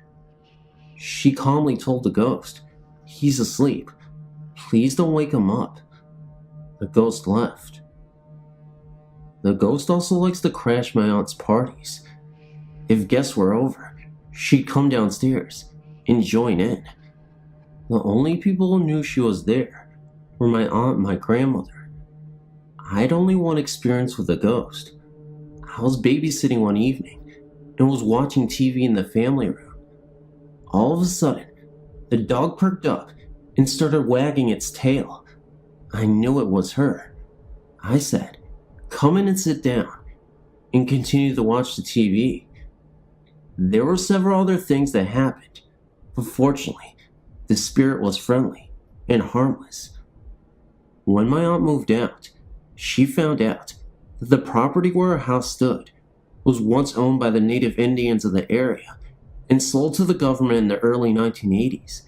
She calmly told the ghost, "He's asleep. Please don't wake him up." The ghost left. The ghost also likes to crash my aunt's parties. If guests were over, she'd come downstairs and join in. The only people who knew she was there were my aunt and my grandmother. I had only one experience with a ghost. I was babysitting one evening and was watching TV in the family room. All of a sudden, the dog perked up and started wagging its tail. I knew it was her. I said, "Come in and sit down," and continued to watch the TV. There were several other things that happened, but fortunately, the spirit was friendly and harmless. When my aunt moved out, she found out that the property where her house stood was once owned by the native Indians of the area and sold to the government in the early 1980s.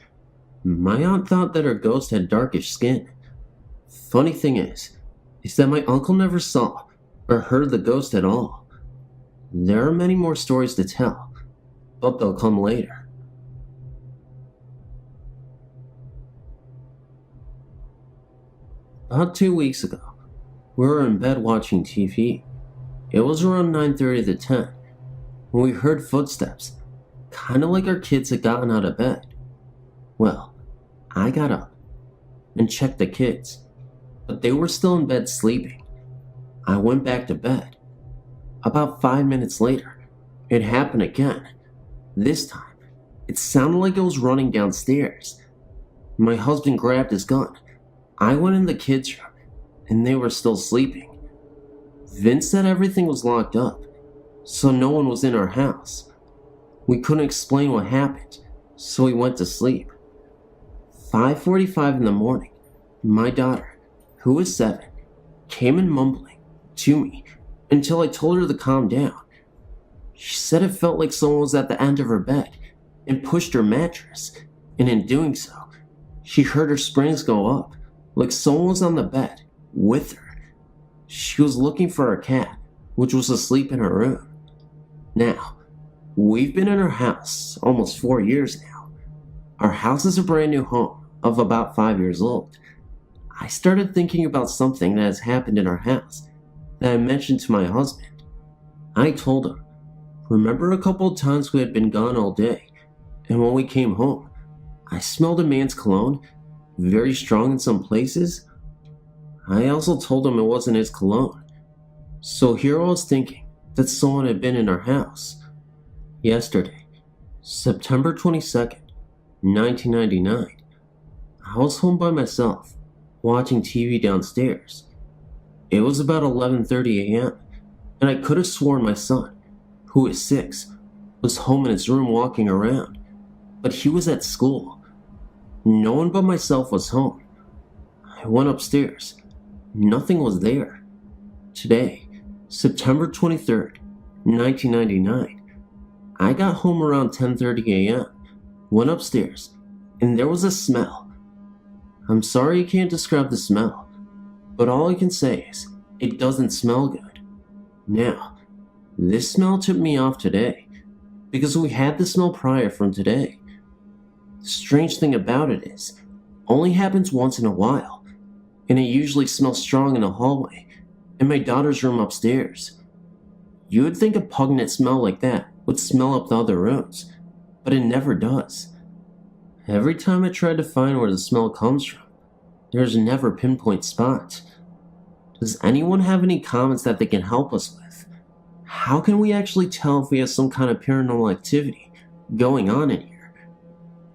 My aunt thought that her ghost had darkish skin. Funny thing is that my uncle never saw or heard the ghost at all. There are many more stories to tell, but they'll come later. About 2 weeks ago, we were in bed watching TV. It was around 9:30 to 10 when we heard footsteps, kind of like our kids had gotten out of bed. Well, I got up and checked the kids, but they were still in bed sleeping. I went back to bed. About 5 minutes later, it happened again. This time, it sounded like it was running downstairs. My husband grabbed his gun. I went in the kids' room, and they were still sleeping. Vince said everything was locked up, so no one was in our house. We couldn't explain what happened, so we went to sleep. 5:45 in the morning, my daughter, who was 7, came in mumbling to me until I told her to calm down. She said it felt like someone was at the end of her bed and pushed her mattress, and in doing so, She heard her springs go up, like someone was on the bed, with her. She was looking for her cat, which was asleep in her room. Now, we've been in our house almost 4 years now. Our house is a brand new home of about 5 years old. I started thinking about something that has happened in our house that I mentioned to my husband. I told him, remember a couple of times we had been gone all day, and when we came home, I smelled a man's cologne, very strong in some places. I also told him it wasn't his cologne. So here I was thinking that someone had been in our house. Yesterday, September 22nd, 1999, I was home by myself, watching TV downstairs. It was about 11:30 a.m., and I could have sworn my son, who is 6, was home in his room walking around, but he was at school. No one but myself was home. I went upstairs. Nothing was there. Today, September 23rd, 1999, I got home around 10:30 a.m., went upstairs, and there was a smell. I'm sorry I can't describe the smell, but all I can say is, it doesn't smell good. Now, this smell tipped me off today, because we had the smell prior from today. The strange thing about it is, only happens once in a while, and it usually smells strong in the hallway, in my daughter's room upstairs. You would think a pungent smell like that would smell up the other rooms, but it never does. Every time I try to find where the smell comes from, there's never a pinpoint spot. Does anyone have any comments that they can help us with? How can we actually tell if we have some kind of paranormal activity going on in here?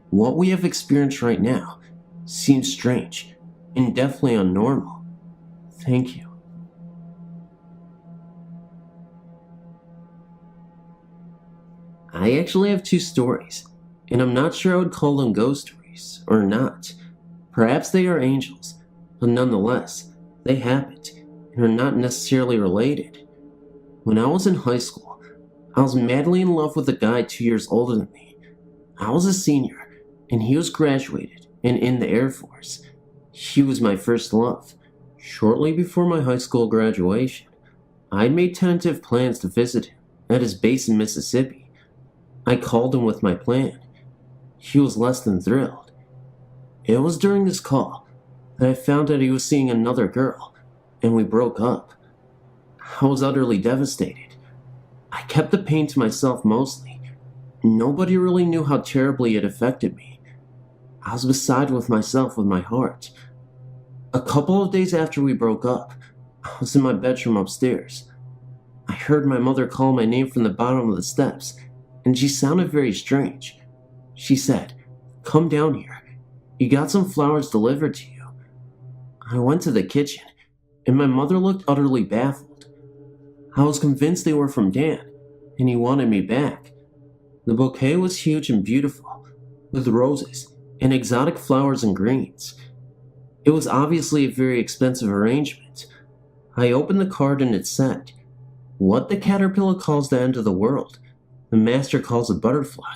What we have experienced right now seems strange and definitely unnormal. Thank you. I actually have 2 stories, and I'm not sure I would call them ghost stories or not. Perhaps they are angels, but nonetheless, they happened and are not necessarily related. When I was in high school, I was madly in love with a guy 2 years older than me. I was a senior, and he was graduated and in the Air Force. He was my first love. Shortly before my high school graduation, I had made tentative plans to visit him at his base in Mississippi. I called him with my plan. He was less than thrilled. It was during this call that I found out he was seeing another girl, and we broke up. I was utterly devastated. I kept the pain to myself mostly. Nobody really knew how terribly it affected me. I was beside with myself with my heart. A couple of days after we broke up, I was in my bedroom upstairs. I heard my mother call my name from the bottom of the steps, and she sounded very strange. She said, "Come down here. You got some flowers delivered to you." I went to the kitchen, and my mother looked utterly baffled. I was convinced they were from Dan, and he wanted me back. The bouquet was huge and beautiful, with roses and exotic flowers and greens. It was obviously a very expensive arrangement. I opened the card and it said, "What the caterpillar calls the end of the world, the master calls a butterfly."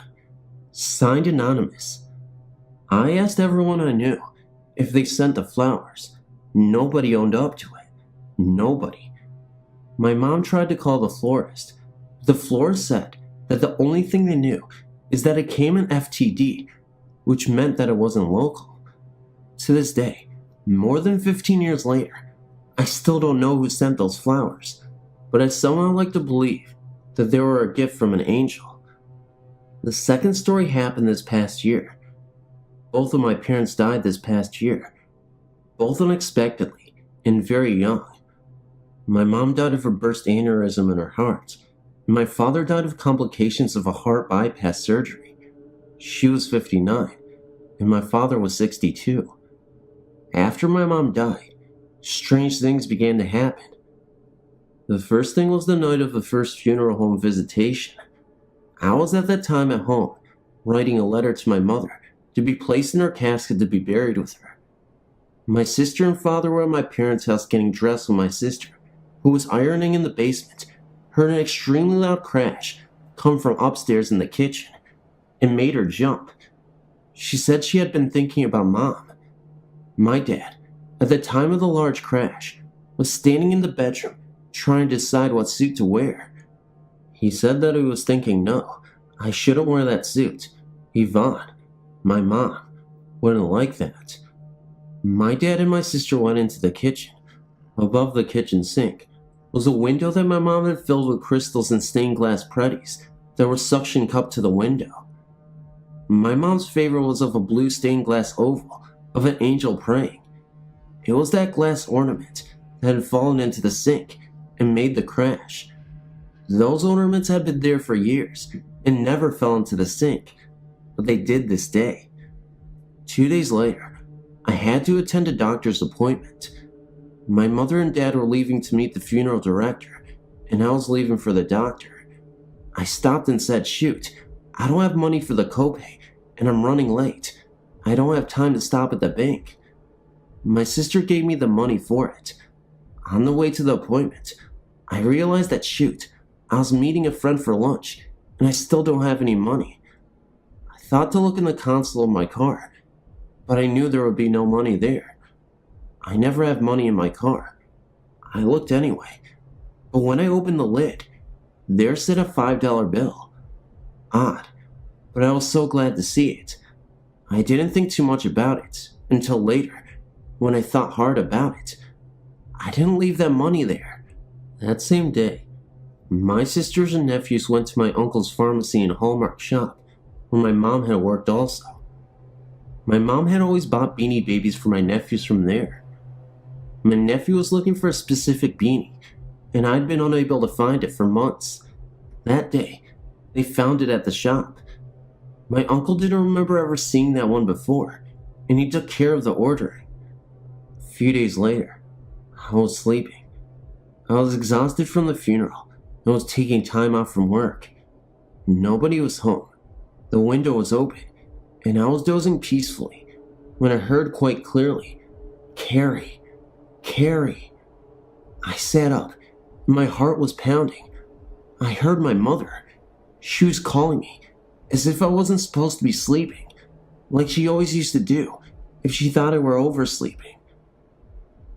Signed anonymous. I asked everyone I knew if they sent the flowers. Nobody owned up to it. Nobody. My mom tried to call the florist. The florist said that the only thing they knew is that it came in FTD, which meant that it wasn't local. To this day, more than 15 years later, I still don't know who sent those flowers, but I somehow like to believe that they were a gift from an angel. The second story happened this past year. Both of my parents died this past year, both unexpectedly and very young. My mom died of a burst aneurysm in her heart, and my father died of complications of a heart bypass surgery. She was 59, and my father was 62. After my mom died, strange things began to happen. The first thing was the night of the first funeral home visitation. I was at that time at home, writing a letter to my mother to be placed in her casket to be buried with her. My sister and father were at my parents' house getting dressed when my sister, who was ironing in the basement, heard an extremely loud crash come from upstairs in the kitchen. It made her jump. She said she had been thinking about Mom. My dad, at the time of the large crash, was standing in the bedroom trying to decide what suit to wear. He said that he was thinking, no, I shouldn't wear that suit. Yvonne, my mom, wouldn't like that. My dad and my sister went into the kitchen. Above the kitchen sink was a window that my mom had filled with crystals and stained glass pretties that were suction cupped to the window. My mom's favorite was of a blue stained glass oval of an angel praying. It was that glass ornament that had fallen into the sink and made the crash. Those ornaments had been there for years and never fell into the sink, but they did this day. 2 days later, I had to attend a doctor's appointment. My mother and dad were leaving to meet the funeral director, and I was leaving for the doctor. I stopped and said, shoot, I don't have money for the copay, and I'm running late. I don't have time to stop at the bank. My sister gave me the money for it. On the way to the appointment, I realized that, shoot, I was meeting a friend for lunch, and I still don't have any money. I thought to look in the console of my car, but I knew there would be no money there. I never have money in my car. I looked anyway, but when I opened the lid, there sat a $5 bill. Odd, but I was so glad to see it. I didn't think too much about it until later, when I thought hard about it. I didn't leave that money there. That same day, my sisters and nephews went to my uncle's pharmacy and Hallmark shop, where my mom had worked also. My mom had always bought Beanie Babies for my nephews from there. My nephew was looking for a specific beanie, and I'd been unable to find it for months. That day, they found it at the shop. My uncle didn't remember ever seeing that one before, and he took care of the ordering. A few days later, I was sleeping. I was exhausted from the funeral and was taking time off from work. Nobody was home. The window was open, and I was dozing peacefully when I heard quite clearly, Carrie. Carrie. I sat up, and my heart was pounding. I heard my mother. She was calling me, as if I wasn't supposed to be sleeping, like she always used to do if she thought I were oversleeping.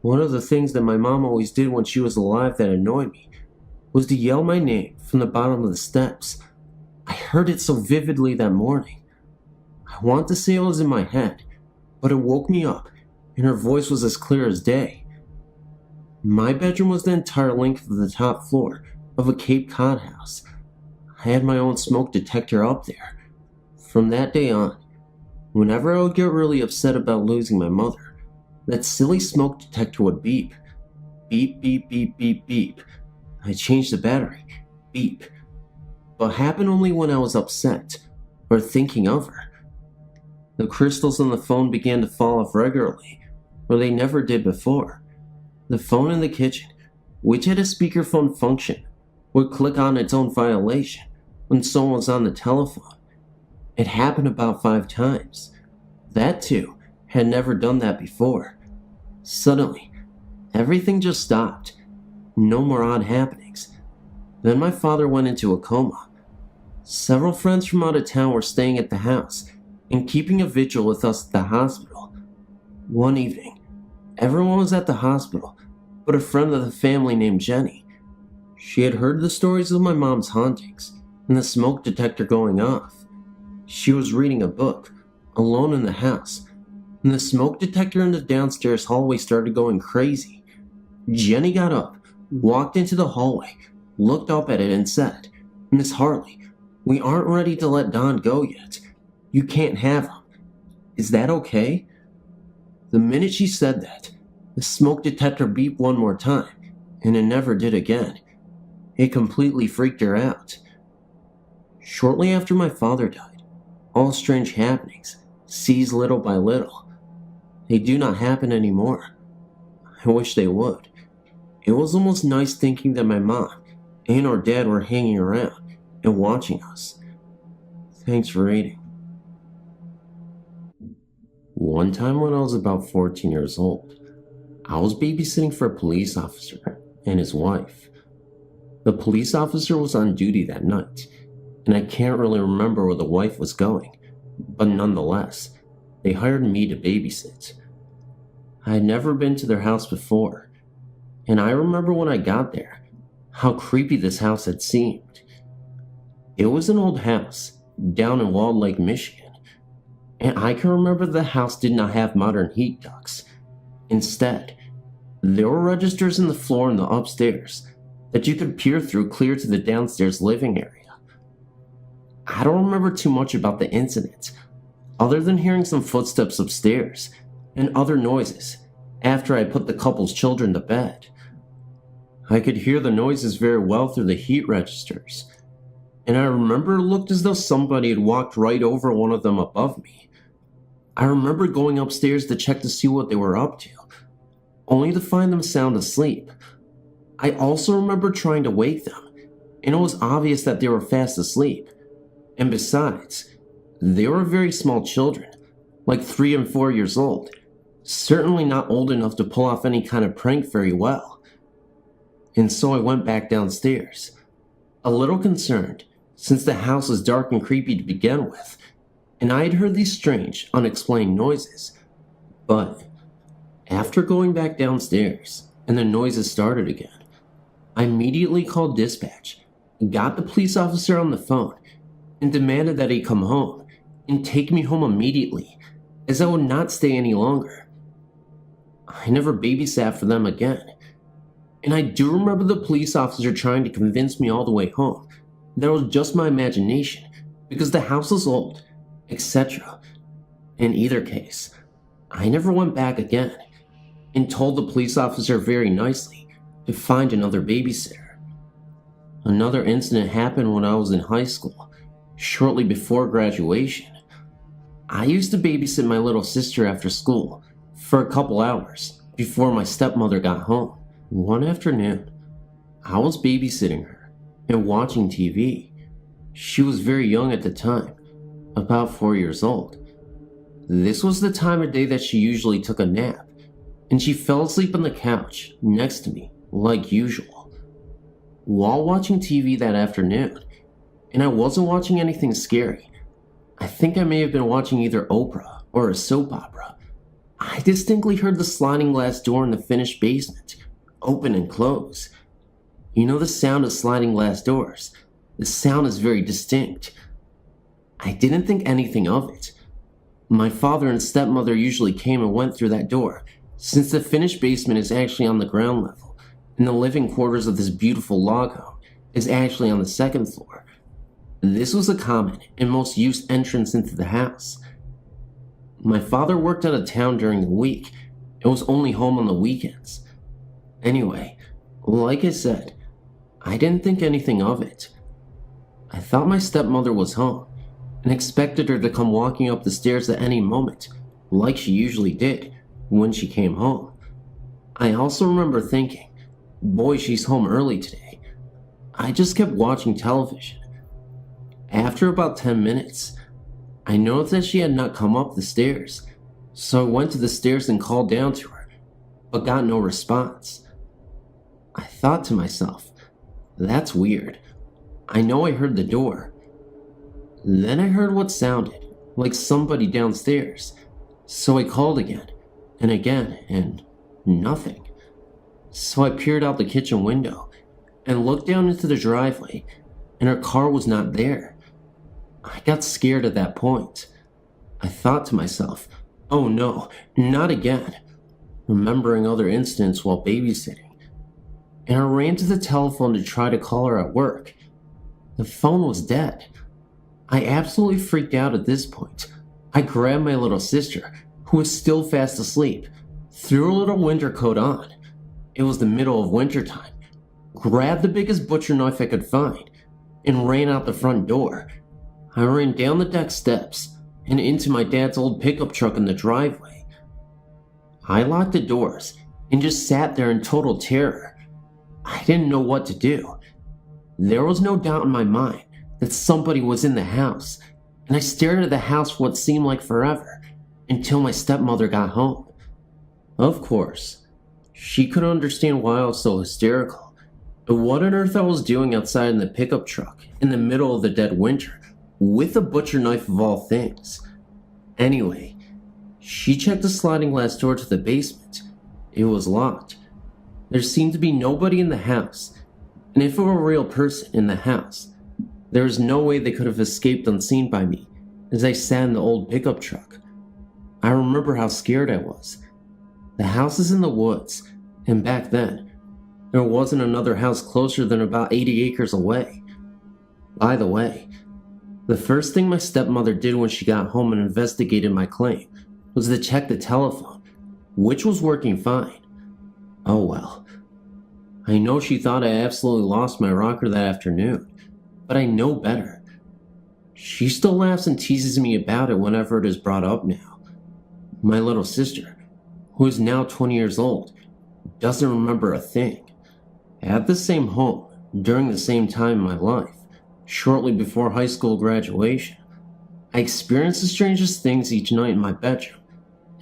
One of the things that my mom always did when she was alive that annoyed me was to yell my name from the bottom of the steps. I heard it so vividly that morning. I want to say it was in my head, but it woke me up, and her voice was as clear as day. My bedroom was the entire length of the top floor of a Cape Cod house. I had my own smoke detector up there. From that day on, whenever I would get really upset about losing my mother, that silly smoke detector would beep. Beep, beep, beep, beep, beep. I changed the battery. Beep. But happened only when I was upset or thinking of her. The crystals on the phone began to fall off regularly, where they never did before. The phone in the kitchen, which had a speakerphone function, would click on its own violation when someone was on the telephone. It happened about 5 times. That too had never done that before. Suddenly, everything just stopped. No more odd happenings. Then my father went into a coma. Several friends from out of town were staying at the house and keeping a vigil with us at the hospital. One evening, everyone was at the hospital but a friend of the family named Jenny. She had heard the stories of my mom's hauntings and the smoke detector going off. She was reading a book, alone in the house, and the smoke detector in the downstairs hallway started going crazy. Jenny got up, walked into the hallway, looked up at it and said, "Miss Harley, we aren't ready to let Don go yet. You can't have him. Is that okay?" The minute she said that, the smoke detector beeped one more time, and it never did again. It completely freaked her out. Shortly after my father died, all strange happenings ceased little by little. They do not happen anymore. I wish they would. It was almost nice thinking that my mom and our dad were hanging around and watching us. Thanks for reading. One time when I was about 14 years old, I was babysitting for a police officer and his wife. The police officer was on duty that night, and I can't really remember where the wife was going, but nonetheless, they hired me to babysit. I had never been to their house before, and I remember when I got there, how creepy this house had seemed. It was an old house down in Walled Lake, Michigan, and I can remember the house did not have modern heat ducts. Instead, there were registers in the floor in the upstairs that you could peer through clear to the downstairs living area. I don't remember too much about the incident, other than hearing some footsteps upstairs and other noises after I put the couple's children to bed. I could hear the noises very well through the heat registers, and I remember it looked as though somebody had walked right over one of them above me. I remember going upstairs to check to see what they were up to, only to find them sound asleep. I also remember trying to wake them, and it was obvious that they were fast asleep. And besides, they were very small children, like 3 and 4 years old, certainly not old enough to pull off any kind of prank very well. And so I went back downstairs, a little concerned, since the house was dark and creepy to begin with, and I had heard these strange, unexplained noises. But after going back downstairs, and the noises started again, I immediately called dispatch, got the police officer on the phone, and demanded that he come home and take me home immediately, as I would not stay any longer. I never babysat for them again, and I do remember the police officer trying to convince me all the way home that it was just my imagination because the house was old, etc. In either case, I never went back again and told the police officer very nicely to find another babysitter. Another incident happened when I was in high school, shortly before graduation. I used to babysit my little sister after school for a couple hours before my stepmother got home. One afternoon, I was babysitting her and watching TV. She was very young at the time, about 4 years old. This was the time of day that she usually took a nap, and she fell asleep on the couch next to me, like usual. While watching TV that afternoon, and I wasn't watching anything scary, I think I may have been watching either Oprah or a soap opera, I distinctly heard the sliding glass door in the finished basement open and close. You know the sound of sliding glass doors. The sound is very distinct. I didn't think anything of it. My father and stepmother usually came and went through that door, since the finished basement is actually on the ground level, and the living quarters of this beautiful log home is actually on the second floor. This was a common and most used entrance into the house. My father worked out of town during the week and was only home on the weekends. Anyway, like I said, I didn't think anything of it. I thought my stepmother was home and expected her to come walking up the stairs at any moment, like she usually did when she came home. I also remember thinking, boy, she's home early today. I just kept watching television. After about 10 minutes, I noticed that she had not come up the stairs, so I went to the stairs and called down to her, but got no response. I thought to myself, that's weird. I know I heard the door. Then I heard what sounded like somebody downstairs, so I called again, and nothing. So I peered out the kitchen window and looked down into the driveway, and her car was not there. I got scared at that point. I thought to myself, oh no, not again, remembering other incidents while babysitting. And I ran to the telephone to try to call her at work. The phone was dead. I absolutely freaked out at this point. I grabbed my little sister, who was still fast asleep, threw her little winter coat on. It was the middle of winter time. Grabbed the biggest butcher knife I could find, and ran out the front door. I ran down the deck steps and into my dad's old pickup truck in the driveway. I locked the doors and just sat there in total terror. I didn't know what to do. There was no doubt in my mind that somebody was in the house, and I stared at the house for what seemed like forever until my stepmother got home. Of course, she couldn't understand why I was so hysterical, and what on earth I was doing outside in the pickup truck in the middle of the dead winter with a butcher knife of all things. Anyway, she checked the sliding glass door to the basement. It was locked. There seemed to be nobody in the house, and if it were a real person in the house, there was no way they could have escaped unseen by me as I sat in the old pickup truck. I remember how scared I was. The house is in the woods, and back then, there wasn't another house closer than about 80 acres away. By the way, the first thing my stepmother did when she got home and investigated my claim was to check the telephone, which was working fine. Oh well. I know she thought I absolutely lost my rocker that afternoon, but I know better. She still laughs and teases me about it whenever it is brought up now. My little sister, who is now 20 years old, doesn't remember a thing. At the same home, during the same time in my life, shortly before high school graduation, I experienced the strangest things each night in my bedroom.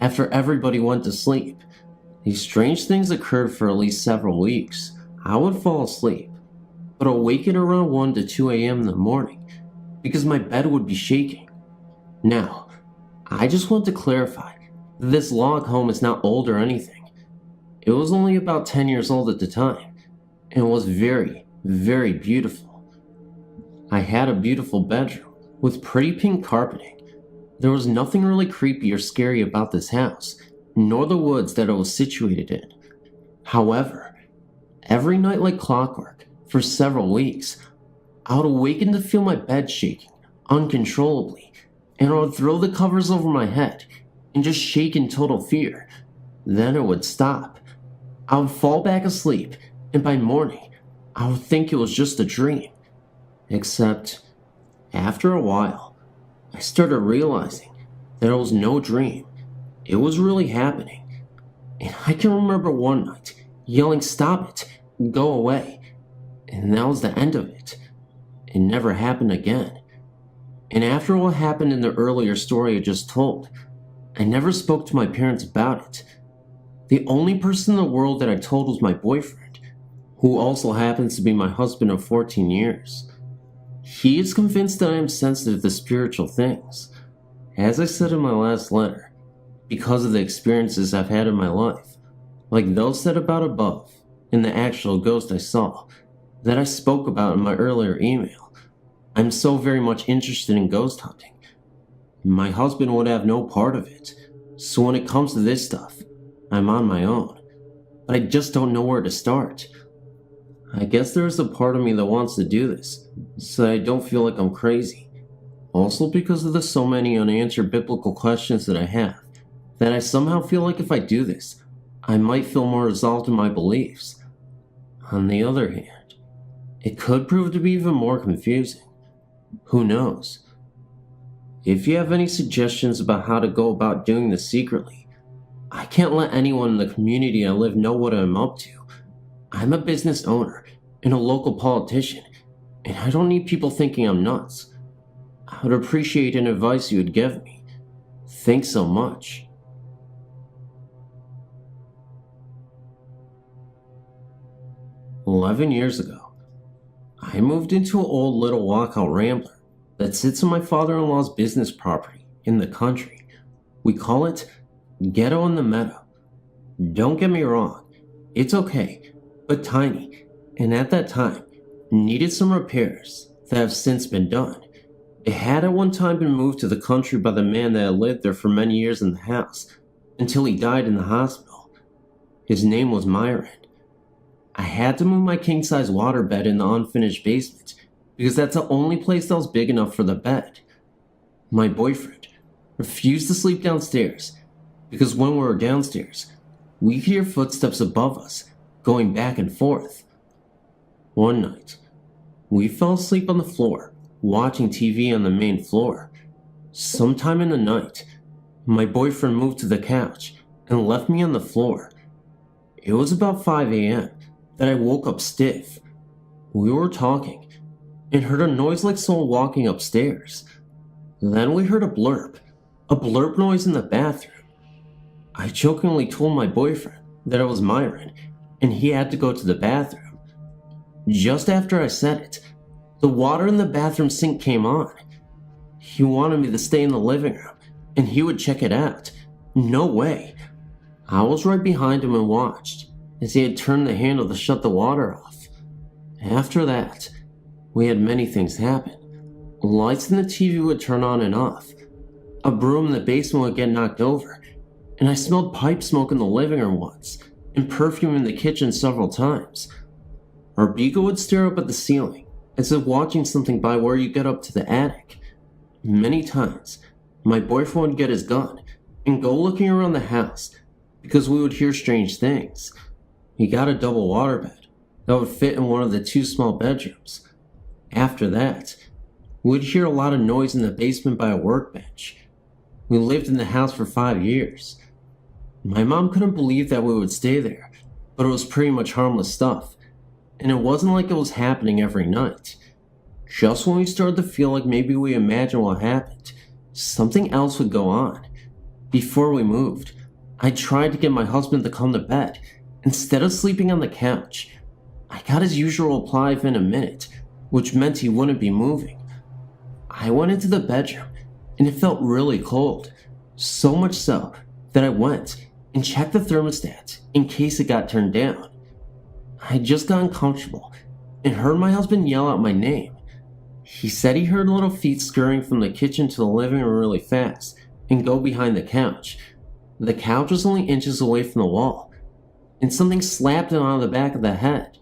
After everybody went to sleep, these strange things occurred for at least several weeks. I would fall asleep, but awaken around 1 to 2 a.m. in the morning because my bed would be shaking. Now, I just want to clarify that this log home is not old or anything. It was only about 10 years old at the time, and was very, very beautiful. I had a beautiful bedroom with pretty pink carpeting. There was nothing really creepy or scary about this house, nor the woods that it was situated in. However, every night like clockwork, for several weeks, I would awaken to feel my bed shaking uncontrollably, and I would throw the covers over my head and just shake in total fear. Then it would stop. I would fall back asleep, and by morning, I would think it was just a dream. Except, after a while, I started realizing that it was no dream. It was really happening. And I can remember one night yelling, "Stop it, go away." And that was the end of it. It never happened again. And after what happened in the earlier story I just told, I never spoke to my parents about it. The only person in the world that I told was my boyfriend, who also happens to be my husband of 14 years. He is convinced that I am sensitive to spiritual things. As I said in my last letter, because of the experiences I've had in my life, like those said about above, and the actual ghost I saw, that I spoke about in my earlier email, I'm so very much interested in ghost hunting. My husband would have no part of it, so when it comes to this stuff, I'm on my own, but I just don't know where to start. I guess there is a part of me that wants to do this, so I don't feel like I'm crazy. Also because of the so many unanswered biblical questions that I have, that I somehow feel like if I do this, I might feel more resolved in my beliefs. On the other hand, it could prove to be even more confusing. Who knows? If you have any suggestions about how to go about doing this secretly, I can't let anyone in the community I live know what I'm up to. I'm a business owner and a local politician, and I don't need people thinking I'm nuts. I would appreciate any advice you would give me. Thanks so much. "11 years ago, I moved into an old little walkout rambler that sits on my father-in-law's business property in the country. We call it Ghetto in the Meadow. Don't get me wrong, it's okay, but tiny, and at that time, needed some repairs that have since been done. It had at one time been moved to the country by the man that had lived there for many years in the house, until he died in the hospital. His name was Myron. I had to move my king-size waterbed in the unfinished basement, because that's the only place that was big enough for the bed. My boyfriend refused to sleep downstairs, because when we were downstairs, we could hear footsteps above us, going back and forth. One night, we fell asleep on the floor, watching TV on the main floor. Sometime in the night, my boyfriend moved to the couch and left me on the floor. It was about 5 a.m. that I woke up stiff. We were talking and heard a noise like someone walking upstairs. Then we heard a blurp noise in the bathroom. I jokingly told my boyfriend that it was Myron and he had to go to the bathroom. Just after I said it, the water in the bathroom sink came on. He wanted me to stay in the living room, and he would check it out. No way. I was right behind him and watched as he had turned the handle to shut the water off. After that, we had many things happen. Lights in the TV would turn on and off. A broom in the basement would get knocked over, and I smelled pipe smoke in the living room once, and perfume in the kitchen several times. Our beagle would stare up at the ceiling, as if watching something by where you get up to the attic. Many times, my boyfriend would get his gun and go looking around the house because we would hear strange things. He got a double waterbed that would fit in one of the 2 small bedrooms. After that, we'd hear a lot of noise in the basement by a workbench. We lived in the house for 5 years. My mom couldn't believe that we would stay there, but it was pretty much harmless stuff, and it wasn't like it was happening every night. Just when we started to feel like maybe we imagined what happened, something else would go on. Before we moved, I tried to get my husband to come to bed instead of sleeping on the couch. I got his usual reply within a minute, which meant he wouldn't be moving. I went into the bedroom, and it felt really cold, so much so that I went and checked the thermostat in case it got turned down. I had just gotten comfortable and heard my husband yell out my name. He said he heard little feet scurrying from the kitchen to the living room really fast and go behind the couch. The couch was only inches away from the wall, and something slapped him on the back of the head.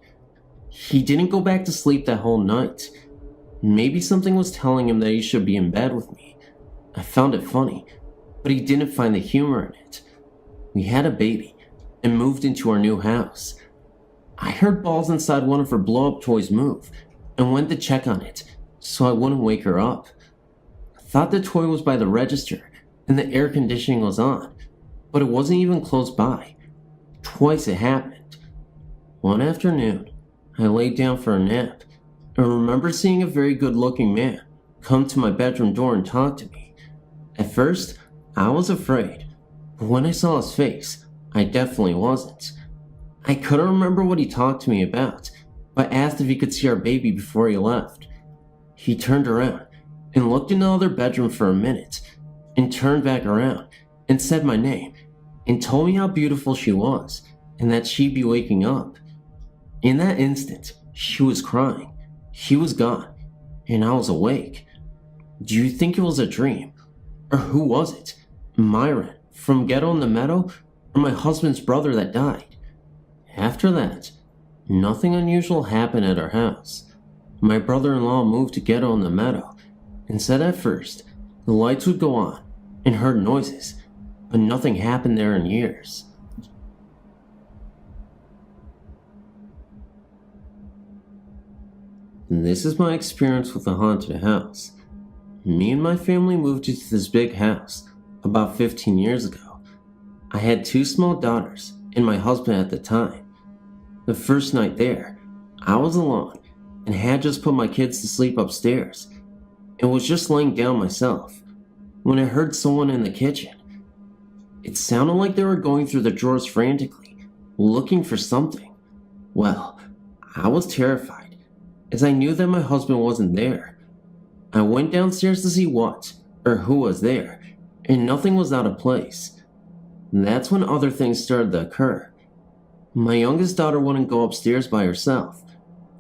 He didn't go back to sleep that whole night. Maybe something was telling him that he should be in bed with me. I found it funny, but he didn't find the humor in it. We had a baby and moved into our new house. I heard balls inside one of her blow-up toys move and went to check on it so I wouldn't wake her up. I thought the toy was by the register and the air conditioning was on, but it wasn't even close by. Twice it happened. One afternoon, I laid down for a nap and remember seeing a very good-looking man come to my bedroom door and talk to me. At first, I was afraid, but when I saw his face, I definitely wasn't. I couldn't remember what he talked to me about, but asked if he could see our baby before he left. He turned around and looked in the other bedroom for a minute, and turned back around and said my name, and told me how beautiful she was, and that she'd be waking up. In that instant, she was crying. He was gone, and I was awake. Do you think it was a dream? Or who was it? Myron, from Ghetto in the Meadow, or my husband's brother that died? After that, nothing unusual happened at our house. My brother-in-law moved to Ghetto in the Meadow, and said at first the lights would go on and heard noises, but nothing happened there in years. This is my experience with a haunted house. Me and my family moved into this big house about 15 years ago. I had 2 small daughters and my husband at the time. The first night there, I was alone and had just put my kids to sleep upstairs and was just laying down myself when I heard someone in the kitchen. It sounded like they were going through the drawers frantically, looking for something. Well, I was terrified, as I knew that my husband wasn't there. I went downstairs to see what or who was there, and nothing was out of place. That's when other things started to occur. My youngest daughter wouldn't go upstairs by herself.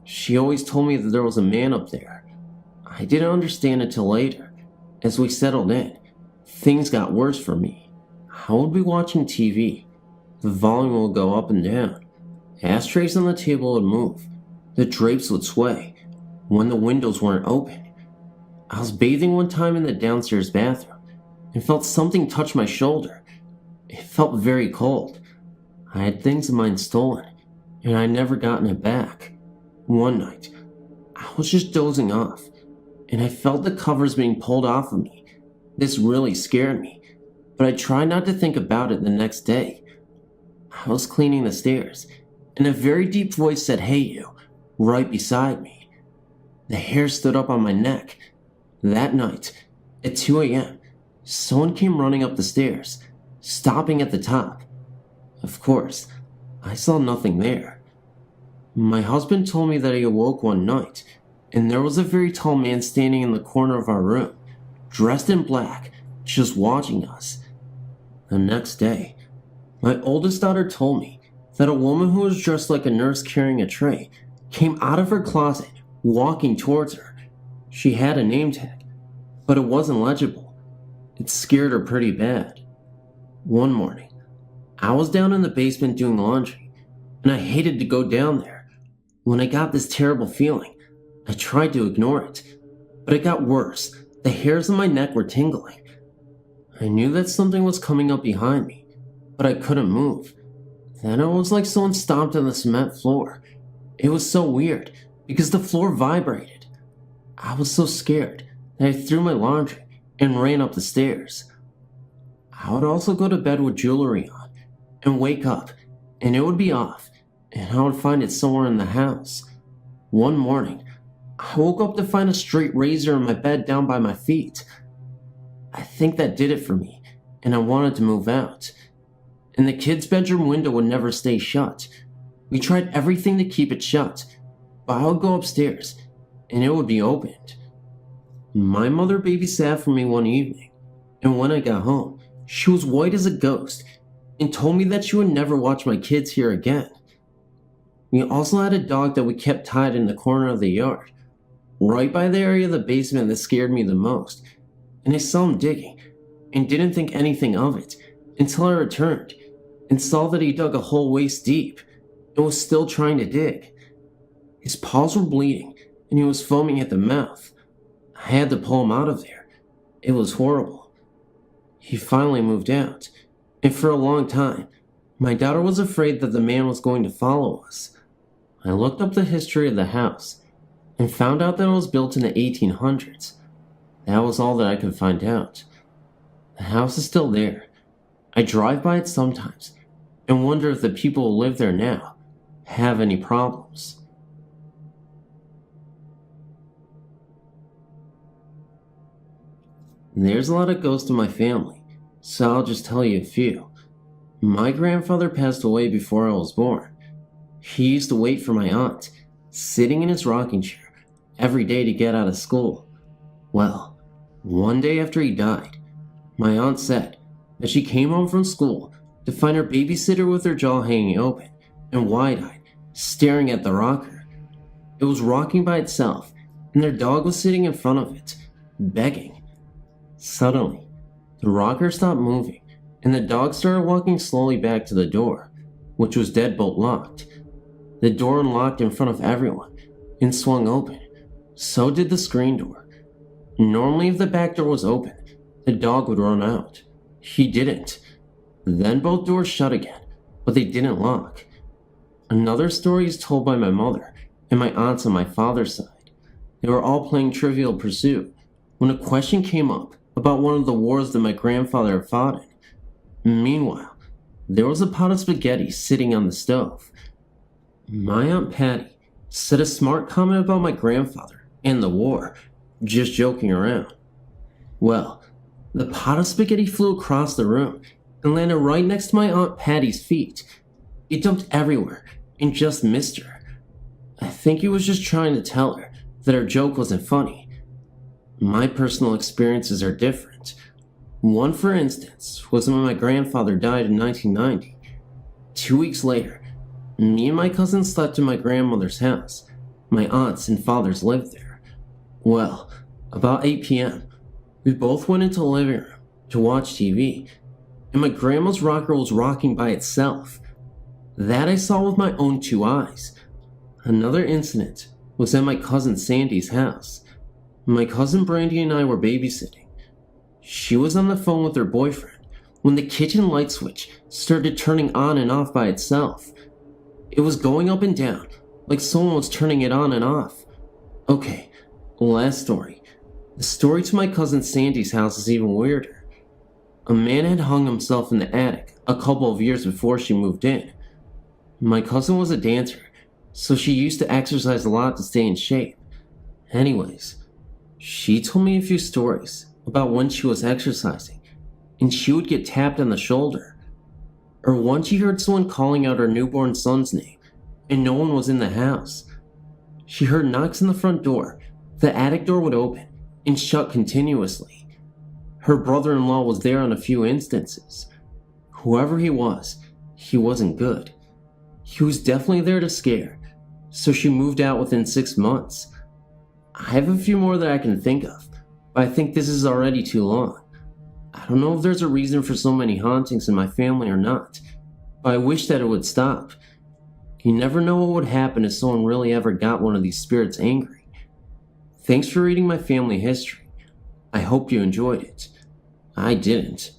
She always told me that there was a man up there. I didn't understand it till later. As we settled in, things got worse for me. I would be watching TV. The volume would go up and down. Ashtrays on the table would move. The drapes would sway when the windows weren't open. I was bathing one time in the downstairs bathroom and felt something touch my shoulder. It felt very cold. I had things of mine stolen, and I'd never gotten it back. One night, I was just dozing off, and I felt the covers being pulled off of me. This really scared me, but I tried not to think about it the next day. I was cleaning the stairs, and a very deep voice said, "Hey you," right beside me. The hair stood up on my neck. That night, at 2 a.m., someone came running up the stairs, stopping at the top. Of course, I saw nothing there. My husband told me that he awoke one night, and there was a very tall man standing in the corner of our room, dressed in black, just watching us. The next day, my oldest daughter told me that a woman who was dressed like a nurse carrying a tray came out of her closet, walking towards her. She had a name tag, but it wasn't legible. It scared her pretty bad. One morning, I was down in the basement doing laundry, and I hated to go down there. When I got this terrible feeling, I tried to ignore it, but it got worse. The hairs on my neck were tingling. I knew that something was coming up behind me, but I couldn't move. Then it was like someone stomped on the cement floor. It was so weird, because the floor vibrated. I was so scared that I threw my laundry and ran up the stairs. I would also go to bed with jewelry on, and wake up, and it would be off, and I would find it somewhere in the house. One morning, I woke up to find a straight razor in my bed down by my feet. I think that did it for me, and I wanted to move out. And the kids' bedroom window would never stay shut. We tried everything to keep it shut, but I would go upstairs, and it would be opened. My mother babysat for me one evening, and when I got home, she was white as a ghost, and told me that she would never watch my kids here again. We also had a dog that we kept tied in the corner of the yard, right by the area of the basement that scared me the most, and I saw him digging, and didn't think anything of it, until I returned, and saw that he dug a hole waist deep, and was still trying to dig. His paws were bleeding, and he was foaming at the mouth. I had to pull him out of there. It was horrible. He finally moved out, and for a long time, my daughter was afraid that the man was going to follow us. I looked up the history of the house, and found out that it was built in the 1800s. That was all that I could find out. The house is still there. I drive by it sometimes, and wonder if the people who live there now have any problems. There's a lot of ghosts in my family, so I'll just tell you a few. My grandfather passed away before I was born. He used to wait for my aunt, sitting in his rocking chair, every day to get out of school. Well, one day after he died, my aunt said that she came home from school to find her babysitter with her jaw hanging open and wide-eyed, staring at the rocker. It was rocking by itself, and their dog was sitting in front of it, begging. Suddenly, the rocker stopped moving, and the dog started walking slowly back to the door, which was deadbolt locked. The door unlocked in front of everyone and swung open. So did the screen door. Normally, if the back door was open, the dog would run out. He didn't. Then both doors shut again, but they didn't lock. Another story is told by my mother and my aunts on my father's side. They were all playing Trivial Pursuit when a question came up about one of the wars that my grandfather had fought in. Meanwhile, there was a pot of spaghetti sitting on the stove. My Aunt Patty said a smart comment about my grandfather and the war, just joking around. Well, the pot of spaghetti flew across the room and landed right next to my Aunt Patty's feet. It dumped everywhere and just missed her. I think he was just trying to tell her that her joke wasn't funny. My personal experiences are different. One, for instance, was when my grandfather died in 1990. 2 weeks later, me and my cousin slept in my grandmother's house. My aunts and fathers lived there. Well, about 8 p.m., we both went into the living room to watch TV, and my grandma's rocker was rocking by itself. That I saw with my own 2 eyes. Another incident was at my cousin Sandy's house. My cousin Brandy and I were babysitting. She was on the phone with her boyfriend when the kitchen light switch started turning on and off by itself. It was going up and down, like someone was turning it on and off. Okay, last story. The story to my cousin Sandy's house is even weirder. A man had hung himself in the attic a couple of years before she moved in. My cousin was a dancer, so she used to exercise a lot to stay in shape. Anyways, she told me a few stories about when she was exercising, and she would get tapped on the shoulder. Or once she heard someone calling out her newborn son's name, and no one was in the house. She heard knocks on the front door. The attic door would open and shut continuously. Her brother-in-law was there on a few instances. Whoever he wasn't good. He was definitely there to scare, so she moved out within 6 months. I have a few more that I can think of, but I think this is already too long. I don't know if there's a reason for so many hauntings in my family or not, but I wish that it would stop. You never know what would happen if someone really ever got one of these spirits angry. Thanks for reading my family history. I hope you enjoyed it. I didn't.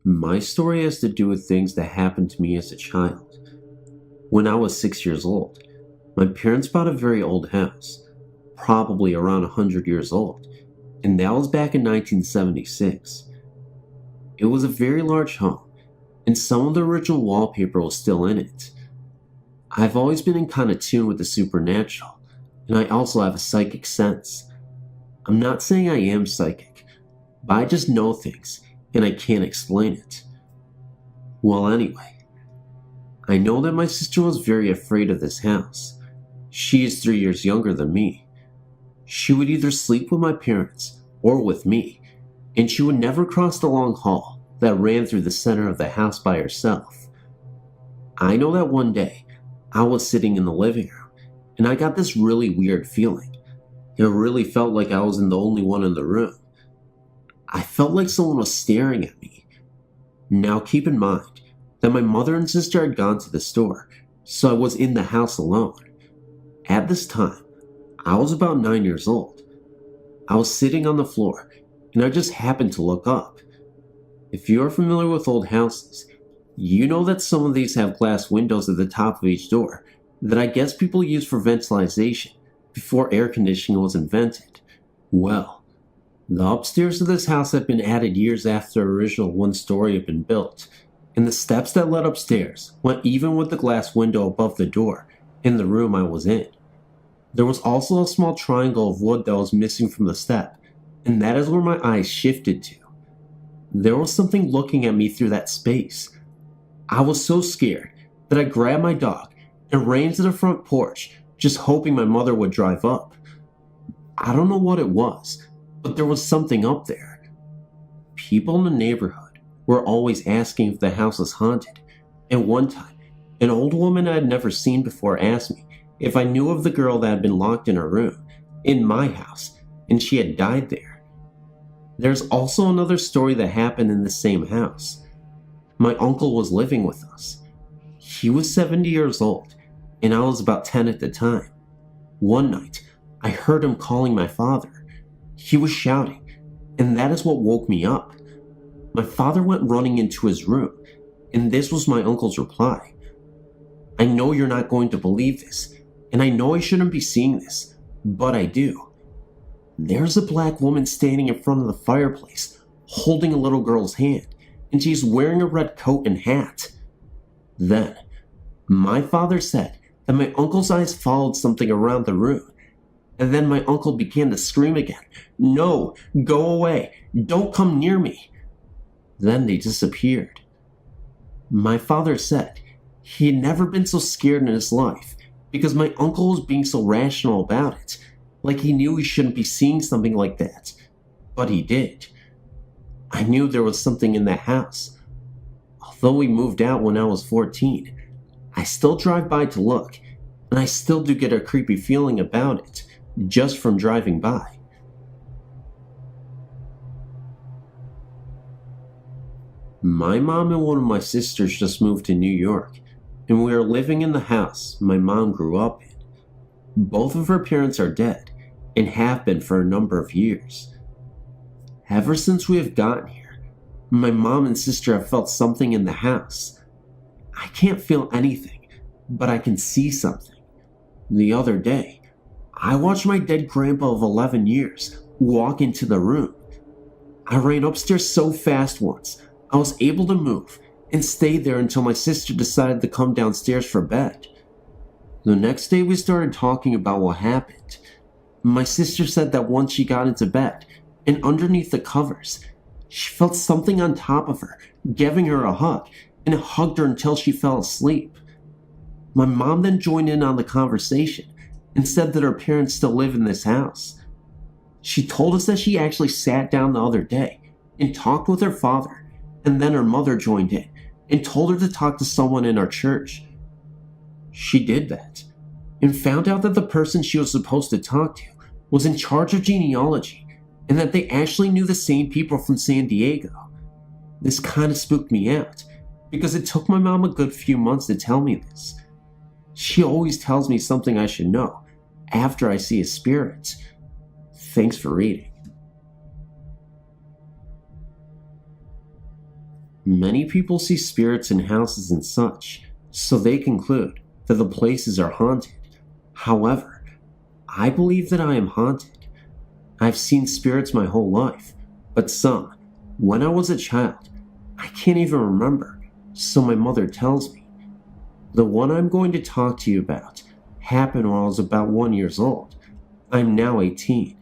My story has to do with things that happened to me as a child. When I was 6 years old, my parents bought a very old house, probably around 100 years old, and that was back in 1976. It was a very large home, and some of the original wallpaper was still in it. I've always been in kind of tune with the supernatural, and I also have a psychic sense. I'm not saying I am psychic, but I just know things, and I can't explain it. Well, anyway, I know that my sister was very afraid of this house. She is 3 years younger than me. She would either sleep with my parents or with me, and she would never cross the long hall that ran through the center of the house by herself. I know that one day, I was sitting in the living room, and I got this really weird feeling. It really felt like I wasn't the only one in the room. I felt like someone was staring at me. Now keep in mind that my mother and sister had gone to the store, so I was in the house alone. At this time, I was about 9 years old. I was sitting on the floor, and I just happened to look up. If you are familiar with old houses, you know that some of these have glass windows at the top of each door that I guess people used for ventilation before air conditioning was invented. Well, the upstairs of this house had been added years after the original one story had been built, and the steps that led upstairs went even with the glass window above the door in the room I was in. There was also a small triangle of wood that was missing from the step, and that is where my eyes shifted to. There was something looking at me through that space. I was so scared that I grabbed my dog and ran to the front porch, just hoping my mother would drive up. I don't know what it was, but there was something up there. People in the neighborhood were always asking if the house was haunted, and one time, an old woman I had never seen before asked me if I knew of the girl that had been locked in her room, in my house, and she had died there. There's also another story that happened in the same house. My uncle was living with us. He was 70 years old, and I was about 10 at the time. One night, I heard him calling my father. He was shouting, and that is what woke me up. My father went running into his room, and this was my uncle's reply. I know you're not going to believe this, and I know I shouldn't be seeing this, but I do. There's a black woman standing in front of the fireplace, holding a little girl's hand, and she's wearing a red coat and hat. Then, my father said that my uncle's eyes followed something around the room, and then my uncle began to scream again, "No, go away, don't come near me." Then they disappeared. My father said he had never been so scared in his life because my uncle was being so rational about it, like he knew he shouldn't be seeing something like that, but he did. I knew there was something in that house. Although we moved out when I was 14, I still drive by to look, and I still do get a creepy feeling about it, just from driving by. My mom and one of my sisters just moved to New York, and we are living in the house my mom grew up in. Both of her parents are dead, and have been for a number of years. Ever since we have gotten here, my mom and sister have felt something in the house. I can't feel anything, but I can see something. The other day, I watched my dead grandpa of 11 years walk into the room. I ran upstairs so fast once, I was able to move and stay there until my sister decided to come downstairs for bed. The next day we started talking about what happened. My sister said that once she got into bed, and underneath the covers, she felt something on top of her, giving her a hug, and it hugged her until she fell asleep. My mom then joined in on the conversation and said that her parents still live in this house. She told us that she actually sat down the other day and talked with her father, and then her mother joined in and told her to talk to someone in our church. She did that and found out that the person she was supposed to talk to was in charge of genealogy and that they actually knew the same people from San Diego. This kind of spooked me out because it took my mom a good few months to tell me this. She always tells me something I should know after I see a spirit. Thanks for reading. Many people see spirits in houses and such, so they conclude that the places are haunted. However, I believe that I am haunted. I've seen spirits my whole life, but some, when I was a child, I can't even remember, so my mother tells me. The one I'm going to talk to you about happened when I was about 1 year old. I'm now 18.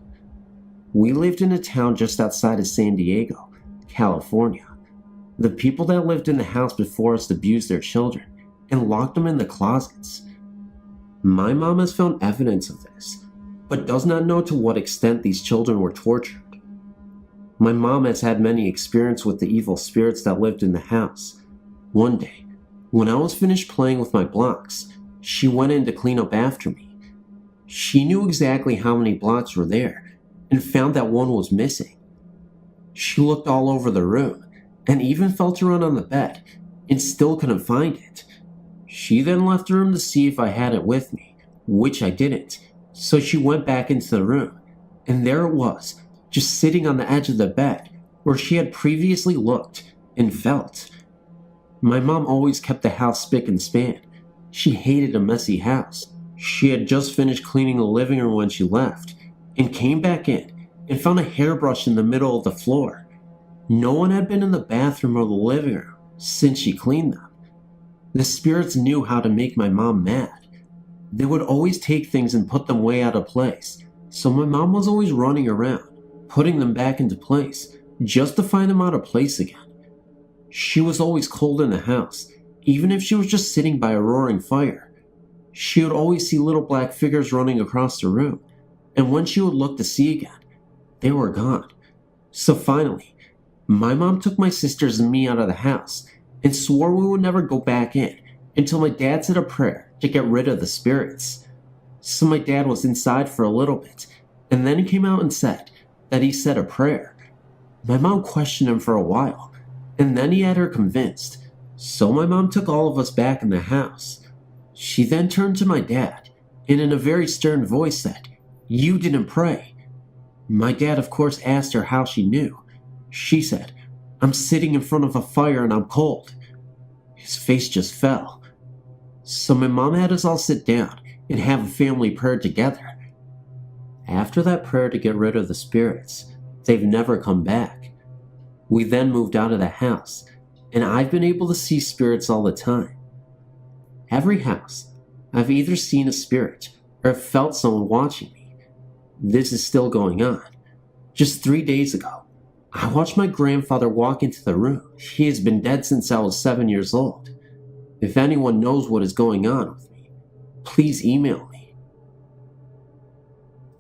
We lived in a town just outside of San Diego, California. The people that lived in the house before us abused their children and locked them in the closets. My mom has found evidence of this, but does not know to what extent these children were tortured. My mom has had many experiences with the evil spirits that lived in the house. One day, when I was finished playing with my blocks, she went in to clean up after me. She knew exactly how many blocks were there and found that one was missing. She looked all over the room and even felt around on the bed and still couldn't find it. She then left the room to see if I had it with me, which I didn't, so she went back into the room, and there it was, just sitting on the edge of the bed where she had previously looked and felt. My mom always kept the house spick and span. She hated a messy house. She had just finished cleaning the living room when she left, and came back in and found a hairbrush in the middle of the floor. No one had been in the bathroom or the living room since she cleaned them. The spirits knew how to make my mom mad. They would always take things and put them way out of place, so my mom was always running around, putting them back into place, just to find them out of place again. She was always cold in the house, even if she was just sitting by a roaring fire. She would always see little black figures running across the room, and when she would look to see again, they were gone. So finally, my mom took my sisters and me out of the house and swore we would never go back in until my dad said a prayer to get rid of the spirits. So my dad was inside for a little bit, and then he came out and said that he said a prayer. My mom questioned him for a while, and then he had her convinced, so my mom took all of us back in the house. She then turned to my dad, and in a very stern voice said, "You didn't pray." My dad of course asked her how she knew. She said, "I'm sitting in front of a fire and I'm cold." His face just fell. So my mom had us all sit down and have a family prayer together. After that prayer to get rid of the spirits, they've never come back. We then moved out of the house, and I've been able to see spirits all the time. Every house, I've either seen a spirit or felt someone watching me. This is still going on. Just 3 days ago, I watched my grandfather walk into the room. He has been dead since I was 7 years old. If anyone knows what is going on with me, please email me.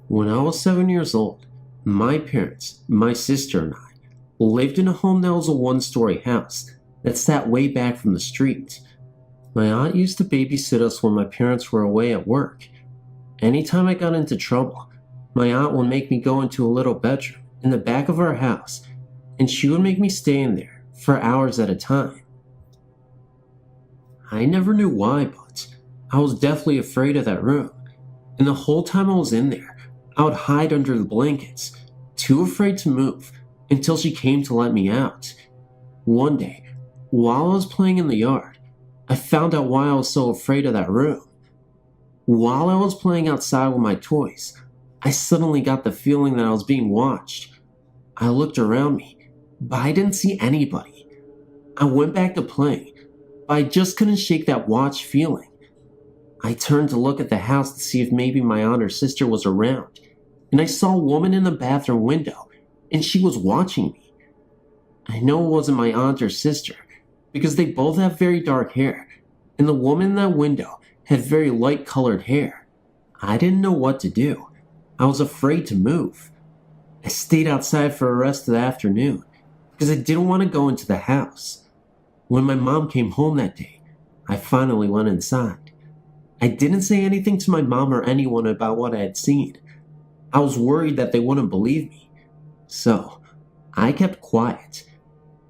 When I was 7 years old, my parents, my sister, and I lived in a home that was a one-story house that sat way back from the street. My aunt used to babysit us when my parents were away at work. Anytime I got into trouble, my aunt would make me go into a little bedroom in the back of our house, and she would make me stay in there for hours at a time. I never knew why, but I was deathly afraid of that room, and the whole time I was in there, I would hide under the blankets, too afraid to move, until she came to let me out. One day, while I was playing in the yard, I found out why I was so afraid of that room. While I was playing outside with my toys, I suddenly got the feeling that I was being watched. I looked around me, but I didn't see anybody. I went back to playing, but I just couldn't shake that watched feeling. I turned to look at the house to see if maybe my aunt or sister was around, and I saw a woman in the bathroom window, and she was watching me. I know it wasn't my aunt or sister, because they both have very dark hair, and the woman in that window had very light colored hair. I didn't know what to do. I was afraid to move. I stayed outside for the rest of the afternoon because I didn't want to go into the house. When my mom came home that day, I finally went inside. I didn't say anything to my mom or anyone about what I had seen. I was worried that they wouldn't believe me. So, I kept quiet.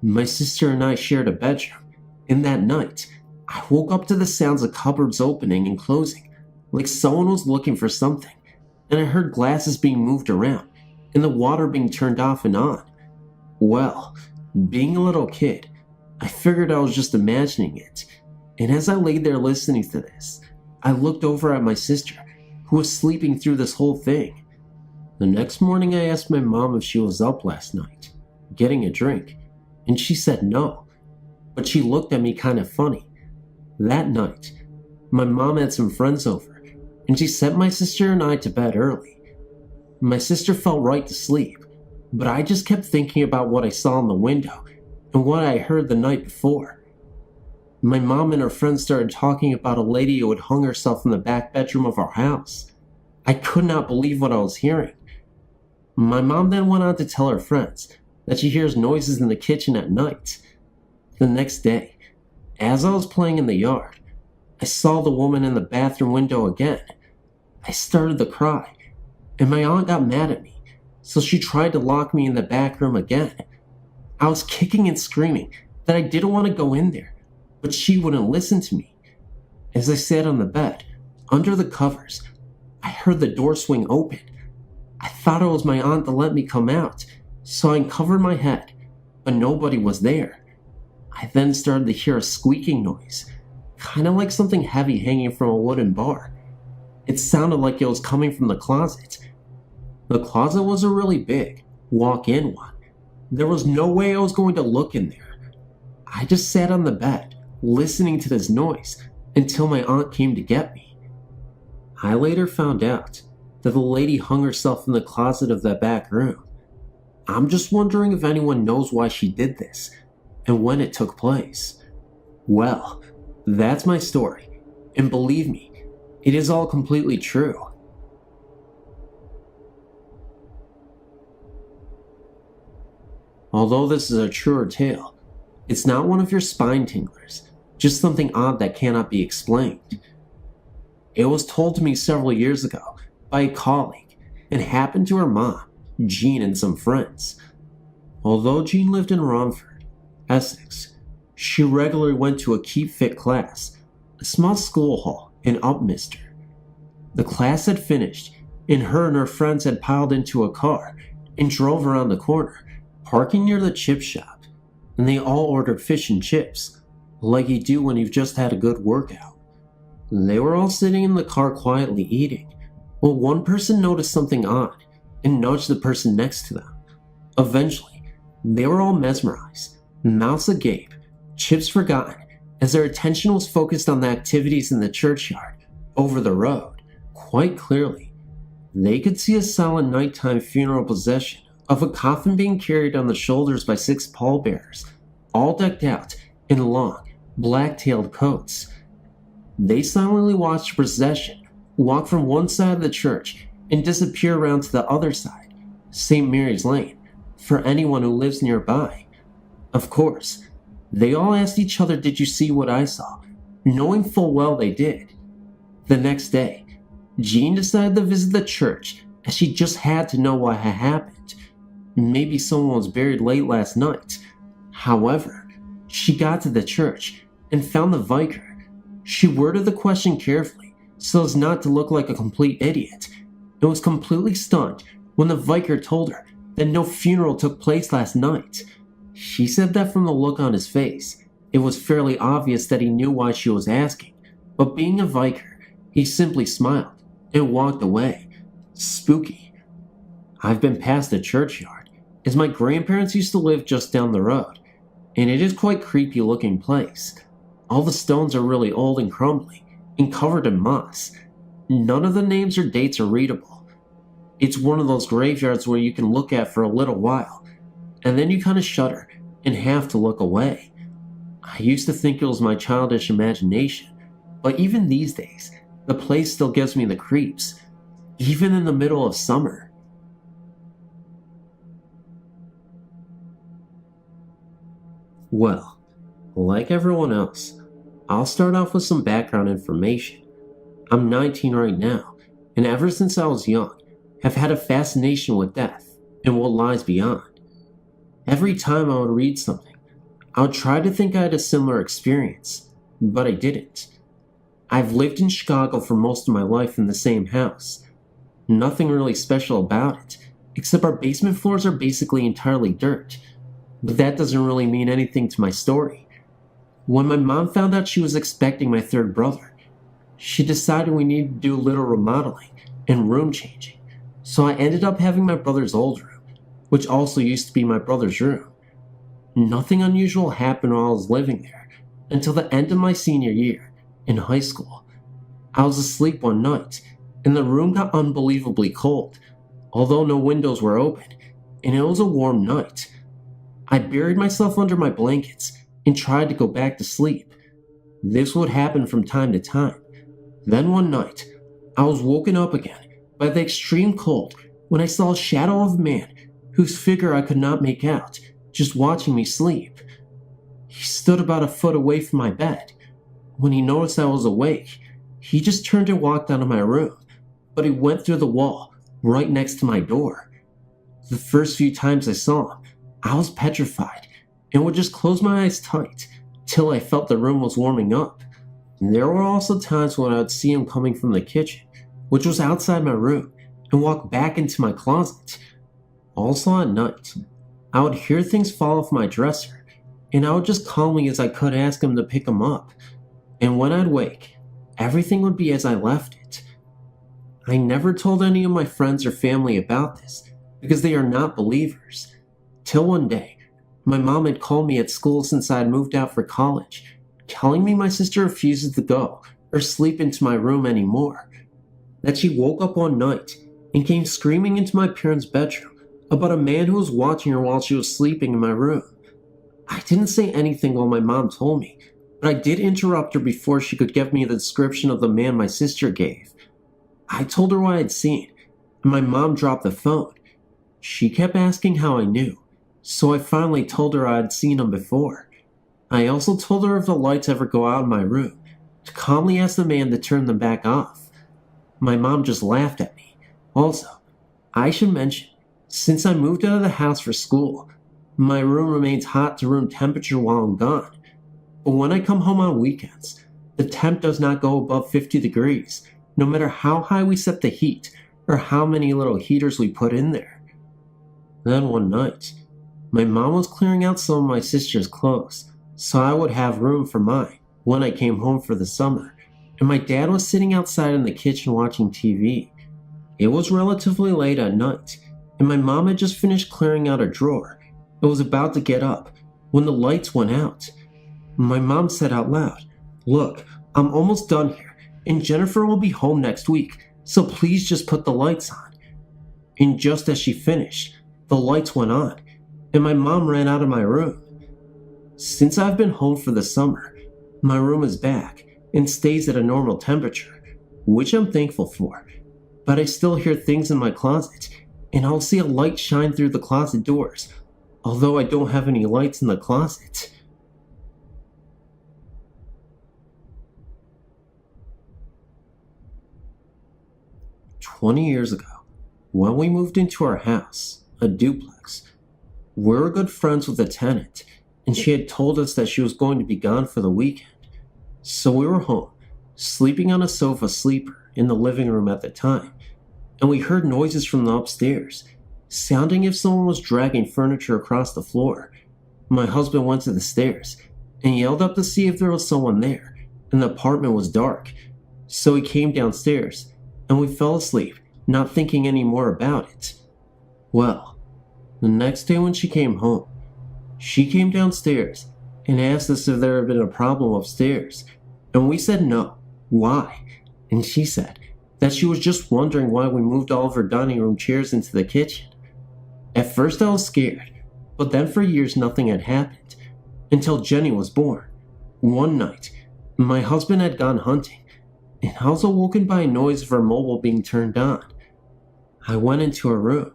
My sister and I shared a bedroom, and that night, I woke up to the sounds of cupboards opening and closing, like someone was looking for something, and I heard glasses being moved around, and the water being turned off and on. Well, being a little kid, I figured I was just imagining it, and as I laid there listening to this, I looked over at my sister, who was sleeping through this whole thing. The next morning I asked my mom if she was up last night, getting a drink, and she said no, but she looked at me kind of funny. That night, my mom had some friends over, and she sent my sister and I to bed early. My sister fell right to sleep, but I just kept thinking about what I saw in the window and what I heard the night before. My mom and her friends started talking about a lady who had hung herself in the back bedroom of our house. I could not believe what I was hearing. My mom then went on to tell her friends that she hears noises in the kitchen at night. The next day, as I was playing in the yard, I saw the woman in the bathroom window again. I started to cry, and my aunt got mad at me, so she tried to lock me in the back room again. I was kicking and screaming that I didn't want to go in there, but she wouldn't listen to me. As I sat on the bed, under the covers, I heard the door swing open. I thought it was my aunt to let me come out, so I uncovered my head, but nobody was there. I then started to hear a squeaking noise, kind of like something heavy hanging from a wooden bar. It sounded like it was coming from the closet. The closet wasn't really big, walk-in one. There was no way I was going to look in there. I just sat on the bed, listening to this noise, until my aunt came to get me. I later found out that the lady hung herself in the closet of that back room. I'm just wondering if anyone knows why she did this, and when it took place. Well, that's my story, and believe me, it is all completely true. Although this is a truer tale, it's not one of your spine tinglers, just something odd that cannot be explained. It was told to me several years ago by a colleague and happened to her mom, Jean, and some friends. Although Jean lived in Romford, Essex, she regularly went to a Keep Fit class, a small school hall in Upminster. The class had finished, and her friends had piled into a car and drove around the corner, parking near the chip shop, and they all ordered fish and chips, like you do when you've just had a good workout. They were all sitting in the car quietly eating, well, one person noticed something odd and nudged the person next to them. Eventually, they were all mesmerized, mouths agape, chips forgotten, as their attention was focused on the activities in the churchyard over the road. Quite clearly, they could see a solemn nighttime funeral procession of a coffin being carried on the shoulders by 6 pallbearers, all decked out in long, black-tailed coats. They silently watched the procession walk from one side of the church and disappear around to the other side, St. Mary's Lane, for anyone who lives nearby. Of course, they all asked each other, "Did you see what I saw?" knowing full well they did. The next day, Jean decided to visit the church as she just had to know what had happened. Maybe someone was buried late last night. However, she got to the church and found the vicar. She worded the question carefully so as not to look like a complete idiot, and was completely stunned when the vicar told her that no funeral took place last night. She said that from the look on his face, it was fairly obvious that he knew why she was asking, but being a vicar, he simply smiled and walked away. Spooky. I've been past the churchyard, as my grandparents used to live just down the road, and it is quite creepy looking place. All the stones are really old and crumbly, and covered in moss. None of the names or dates are readable. It's one of those graveyards where you can look at for a little while, and then you kind of shudder and have to look away. I used to think it was my childish imagination, but even these days, the place still gives me the creeps, even in the middle of summer. Well, like everyone else, I'll start off with some background information. I'm 19 right now, and ever since I was young, have had a fascination with death and what lies beyond. Every time I would read something, I would try to think I had a similar experience, but I didn't. I've lived in Chicago for most of my life in the same house. Nothing really special about it, except our basement floors are basically entirely dirt. But that doesn't really mean anything to my story. When my mom found out she was expecting my third brother, she decided we needed to do a little remodeling and room changing, so I ended up having my brother's old room, which also used to be my brother's room. Nothing unusual happened while I was living there until the end of my senior year in high school. I was asleep one night, and the room got unbelievably cold, although no windows were open, and it was a warm night. I buried myself under my blankets and tried to go back to sleep. This would happen from time to time. Then one night, I was woken up again by the extreme cold when I saw a shadow of a man whose figure I could not make out, just watching me sleep. He stood about a foot away from my bed. When he noticed I was awake, he just turned and walked out of my room, but he went through the wall right next to my door. The first few times I saw him, I was petrified and would just close my eyes tight till I felt the room was warming up. There were also times when I would see him coming from the kitchen, which was outside my room, and walk back into my closet. Also at night, I would hear things fall off my dresser, and I would just calmly as I could ask him to pick them up. And when I'd wake, everything would be as I left it. I never told any of my friends or family about this, because they are not believers. Till one day, my mom had called me at school since I had moved out for college, telling me my sister refuses to go or sleep into my room anymore. That she woke up one night and came screaming into my parents' bedroom about a man who was watching her while she was sleeping in my room. I didn't say anything while my mom told me, but I did interrupt her before she could give me the description of the man my sister gave. I told her what I'd seen, and my mom dropped the phone. She kept asking how I knew, so I finally told her I had seen him before. I also told her if the lights ever go out in my room, to calmly ask the man to turn them back off. My mom just laughed at me. Also, I should mention, since I moved out of the house for school, my room remains hot to room temperature while I'm gone. But when I come home on weekends, the temp does not go above 50 degrees, no matter how high we set the heat or how many little heaters we put in there. Then one night, my mom was clearing out some of my sister's clothes, so I would have room for mine when I came home for the summer, and my dad was sitting outside in the kitchen watching TV. It was relatively late at night, and my mom had just finished clearing out a drawer and was about to get up when the lights went out. My mom said out loud, "Look, I'm almost done here, and Jennifer will be home next week, so please just put the lights on." And just as she finished, the lights went on, and my mom ran out of my room. Since I've been home for the summer, my room is back and stays at a normal temperature, which I'm thankful for, but I still hear things in my closet, and I'll see a light shine through the closet doors, although I don't have any lights in the closet. "20 years ago, when we moved into our house, a duplex, we were good friends with the tenant, and she had told us that she was going to be gone for the weekend. So we were home, sleeping on a sofa sleeper in the living room at the time, and we heard noises from the upstairs, sounding if someone was dragging furniture across the floor. My husband went to the stairs and yelled up to see if there was someone there, and the apartment was dark. So he came downstairs, and we fell asleep, not thinking any more about it. Well, the next day when she came home, she came downstairs and asked us if there had been a problem upstairs, and we said no. Why? And she said that she was just wondering why we moved all of her dining room chairs into the kitchen. At first I was scared, but then for years nothing had happened, until Jenny was born. One night, my husband had gone hunting, and I was awoken by a noise of her mobile being turned on. I went into her room,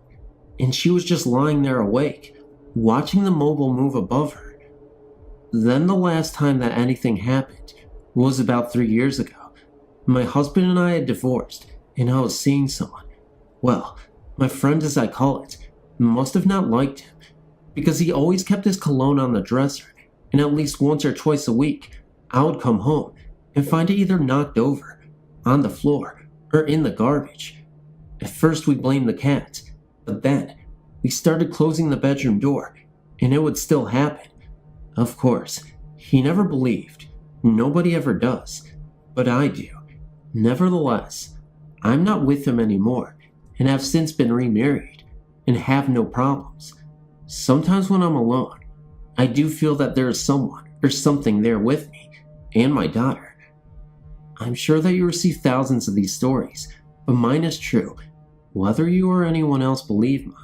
and she was just lying there awake, watching the mobile move above her. Then the last time that anything happened was about 3 years ago. My husband and I had divorced, and I was seeing someone. Well, my friend, as I call it, must have not liked him, because he always kept his cologne on the dresser, and at least once or twice a week, I would come home and find it either knocked over, on the floor, or in the garbage. At first we blamed the cat, but then we started closing the bedroom door, and it would still happen. Of course, he never believed. Nobody ever does, but I do. Nevertheless, I'm not with him anymore, and have since been remarried, and have no problems. Sometimes when I'm alone, I do feel that there is someone or something there with me, and my daughter. I'm sure that you receive thousands of these stories, but mine is true, whether you or anyone else believe mine.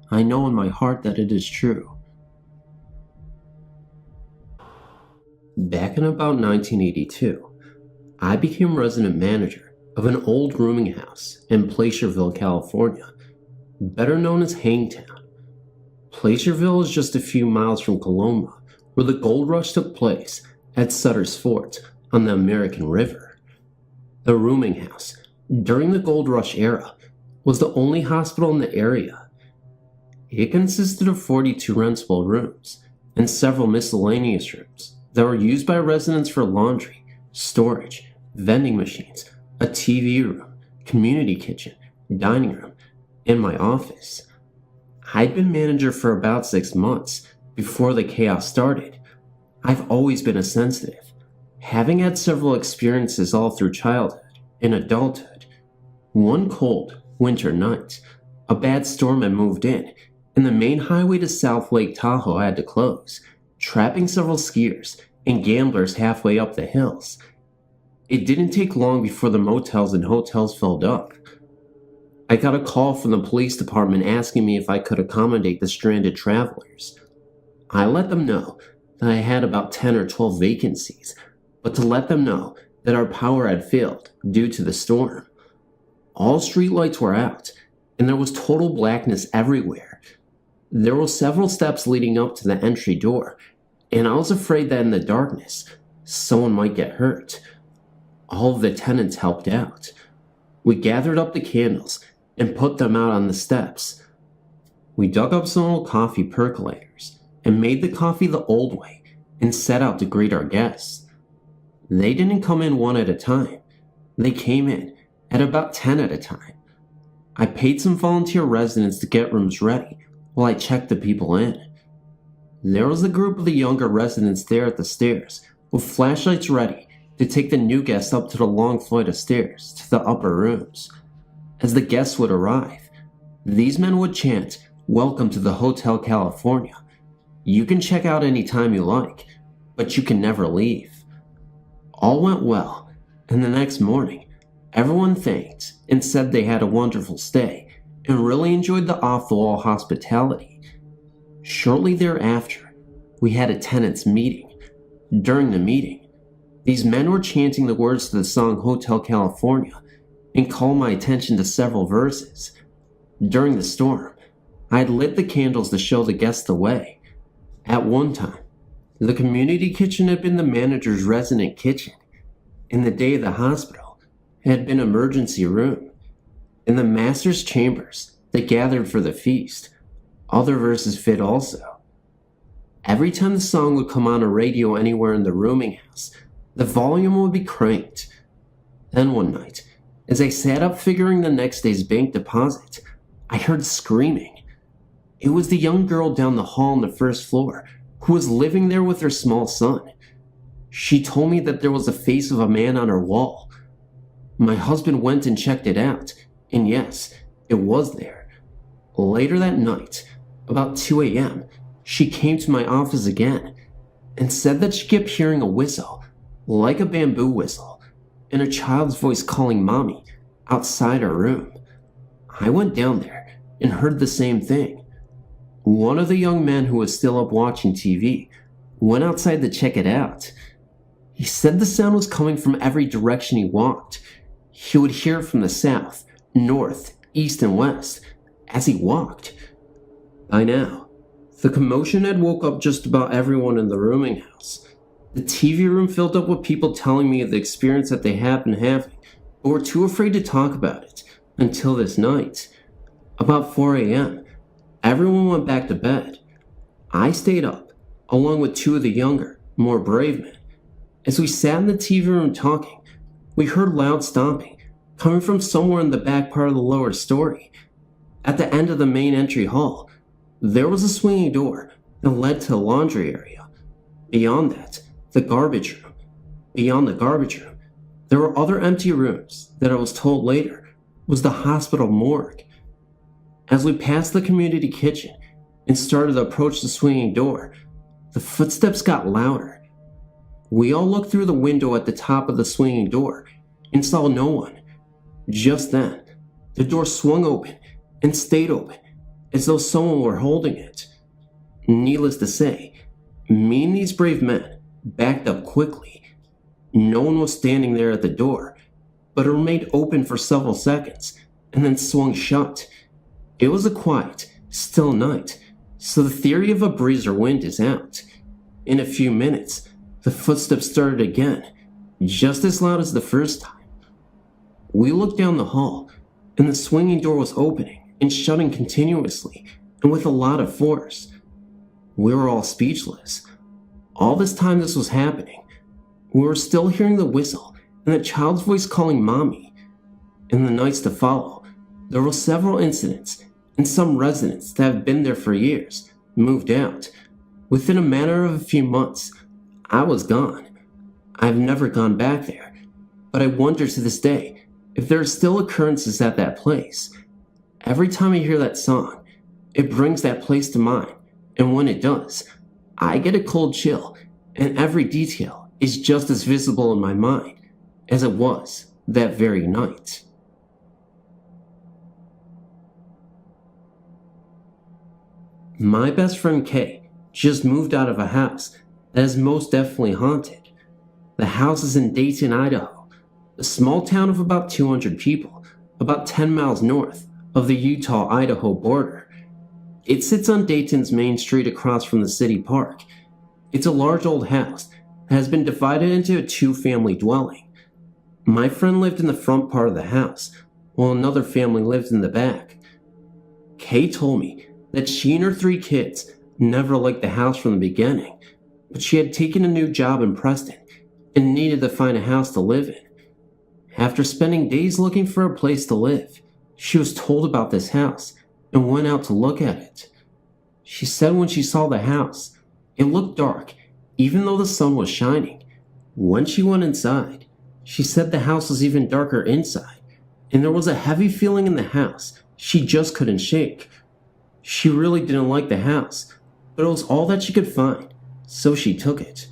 I know in my heart that it is true. Back in about 1982, I became resident manager of an old rooming house in Placerville, California, better known as Hangtown. Placerville is just a few miles from Coloma, where the gold rush took place at Sutter's Fort on the American River. The rooming house, during the gold rush era, was the only hospital in the area. It consisted of 42 rentable rooms and several miscellaneous rooms that were used by residents for laundry, storage, vending machines, a TV room, community kitchen, dining room, and my office. I'd been manager for about 6 months before the chaos started. I've always been a sensitive, having had several experiences all through childhood and adulthood. One cold winter night, a bad storm had moved in, and the main highway to South Lake Tahoe had to close, trapping several skiers and gamblers halfway up the hills. It didn't take long before the motels and hotels filled up. I got a call from the police department asking me if I could accommodate the stranded travelers. I let them know that I had about 10 or 12 vacancies, but to let them know that our power had failed due to the storm. All streetlights were out, and there was total blackness everywhere. There were several steps leading up to the entry door, and I was afraid that in the darkness, someone might get hurt. All of the tenants helped out. We gathered up the candles and put them out on the steps. We dug up some old coffee percolators and made the coffee the old way and set out to greet our guests. They didn't come in one at a time. They came in at about 10 at a time. I paid some volunteer residents to get rooms ready while I checked the people in. There was a group of the younger residents there at the stairs with flashlights ready to take the new guests up to the long flight of stairs to the upper rooms. As the guests would arrive, these men would chant, "Welcome to the Hotel California. You can check out any time you like, but you can never leave." All went well, and the next morning, everyone thanked and said they had a wonderful stay and really enjoyed the off-the-wall hospitality. Shortly thereafter, we had a tenants meeting. During the meeting, these men were chanting the words to the song Hotel California and called my attention to several verses. During the storm, I had lit the candles to show the guests the way. At one time, the community kitchen had been the manager's resident kitchen. In the day of the hospital, it had been emergency room. In the master's chambers, they gathered for the feast. Other verses fit also. Every time the song would come on a radio anywhere in the rooming house, the volume would be cranked. Then one night, as I sat up figuring the next day's bank deposit, I heard screaming. It was the young girl down the hall on the first floor who was living there with her small son. She told me that there was a face of a man on her wall. My husband went and checked it out, and yes, it was there. Later that night, about 2 a.m., she came to my office again and said that she kept hearing a whistle, like a bamboo whistle, and a child's voice calling mommy outside her room. I went down there and heard the same thing. One of the young men who was still up watching TV went outside to check it out. He said the sound was coming from every direction he walked. He would hear it from the south, north, east, and west as he walked. By now, The commotion had woke up just about everyone in the rooming house. The TV room filled up with people telling me of the experience that they had been having, but were too afraid to talk about it until this night. About 4 a.m., everyone went back to bed. I stayed up, along with two of the younger, more brave men. As we sat in the TV room talking, we heard loud stomping coming from somewhere in the back part of the lower story. At the end of the main entry hall, there was a swinging door that led to the laundry area. Beyond that, the garbage room. Beyond the garbage room, there were other empty rooms that I was told later was the hospital morgue. As we passed the community kitchen and started to approach the swinging door, the footsteps got louder. We all looked through the window at the top of the swinging door and saw no one. Just then, the door swung open and stayed open as though someone were holding it. Needless to say, me and these brave men backed up quickly. No one was standing there at the door, but it remained open for several seconds and then swung shut. It was a quiet, still night, so the theory of a breeze or wind is out. In a few minutes, the footsteps started again, just as loud as the first time. We looked down the hall, and the swinging door was opening and shutting continuously and with a lot of force. We were all speechless. All this time this was happening, we were still hearing the whistle and the child's voice calling Mommy. In the nights to follow, there were several incidents, and some residents that have been there for years moved out. Within a matter of a few months, I was gone. I've never gone back there, but I wonder to this day if there are still occurrences at that place. Every time I hear that song, it brings that place to mind, and when it does, I get a cold chill, and every detail is just as visible in my mind as it was that very night. My best friend Kay just moved out of a house that is most definitely haunted. The house is in Dayton, Idaho, a small town of about 200 people, about 10 miles north of the Utah-Idaho border. It sits on Dayton's main street across from the city park. It's a large old house that has been divided into a two-family dwelling. My friend lived in the front part of the house, while another family lived in the back. Kay told me that she and her 3 kids never liked the house from the beginning, but she had taken a new job in Preston and needed to find a house to live in. After spending days looking for a place to live, she was told about this house and went out to look at it. She said when she saw the house, it looked dark, even though the sun was shining. When she went inside, she said the house was even darker inside, and there was a heavy feeling in the house she just couldn't shake. She really didn't like the house, but it was all that she could find, so she took it.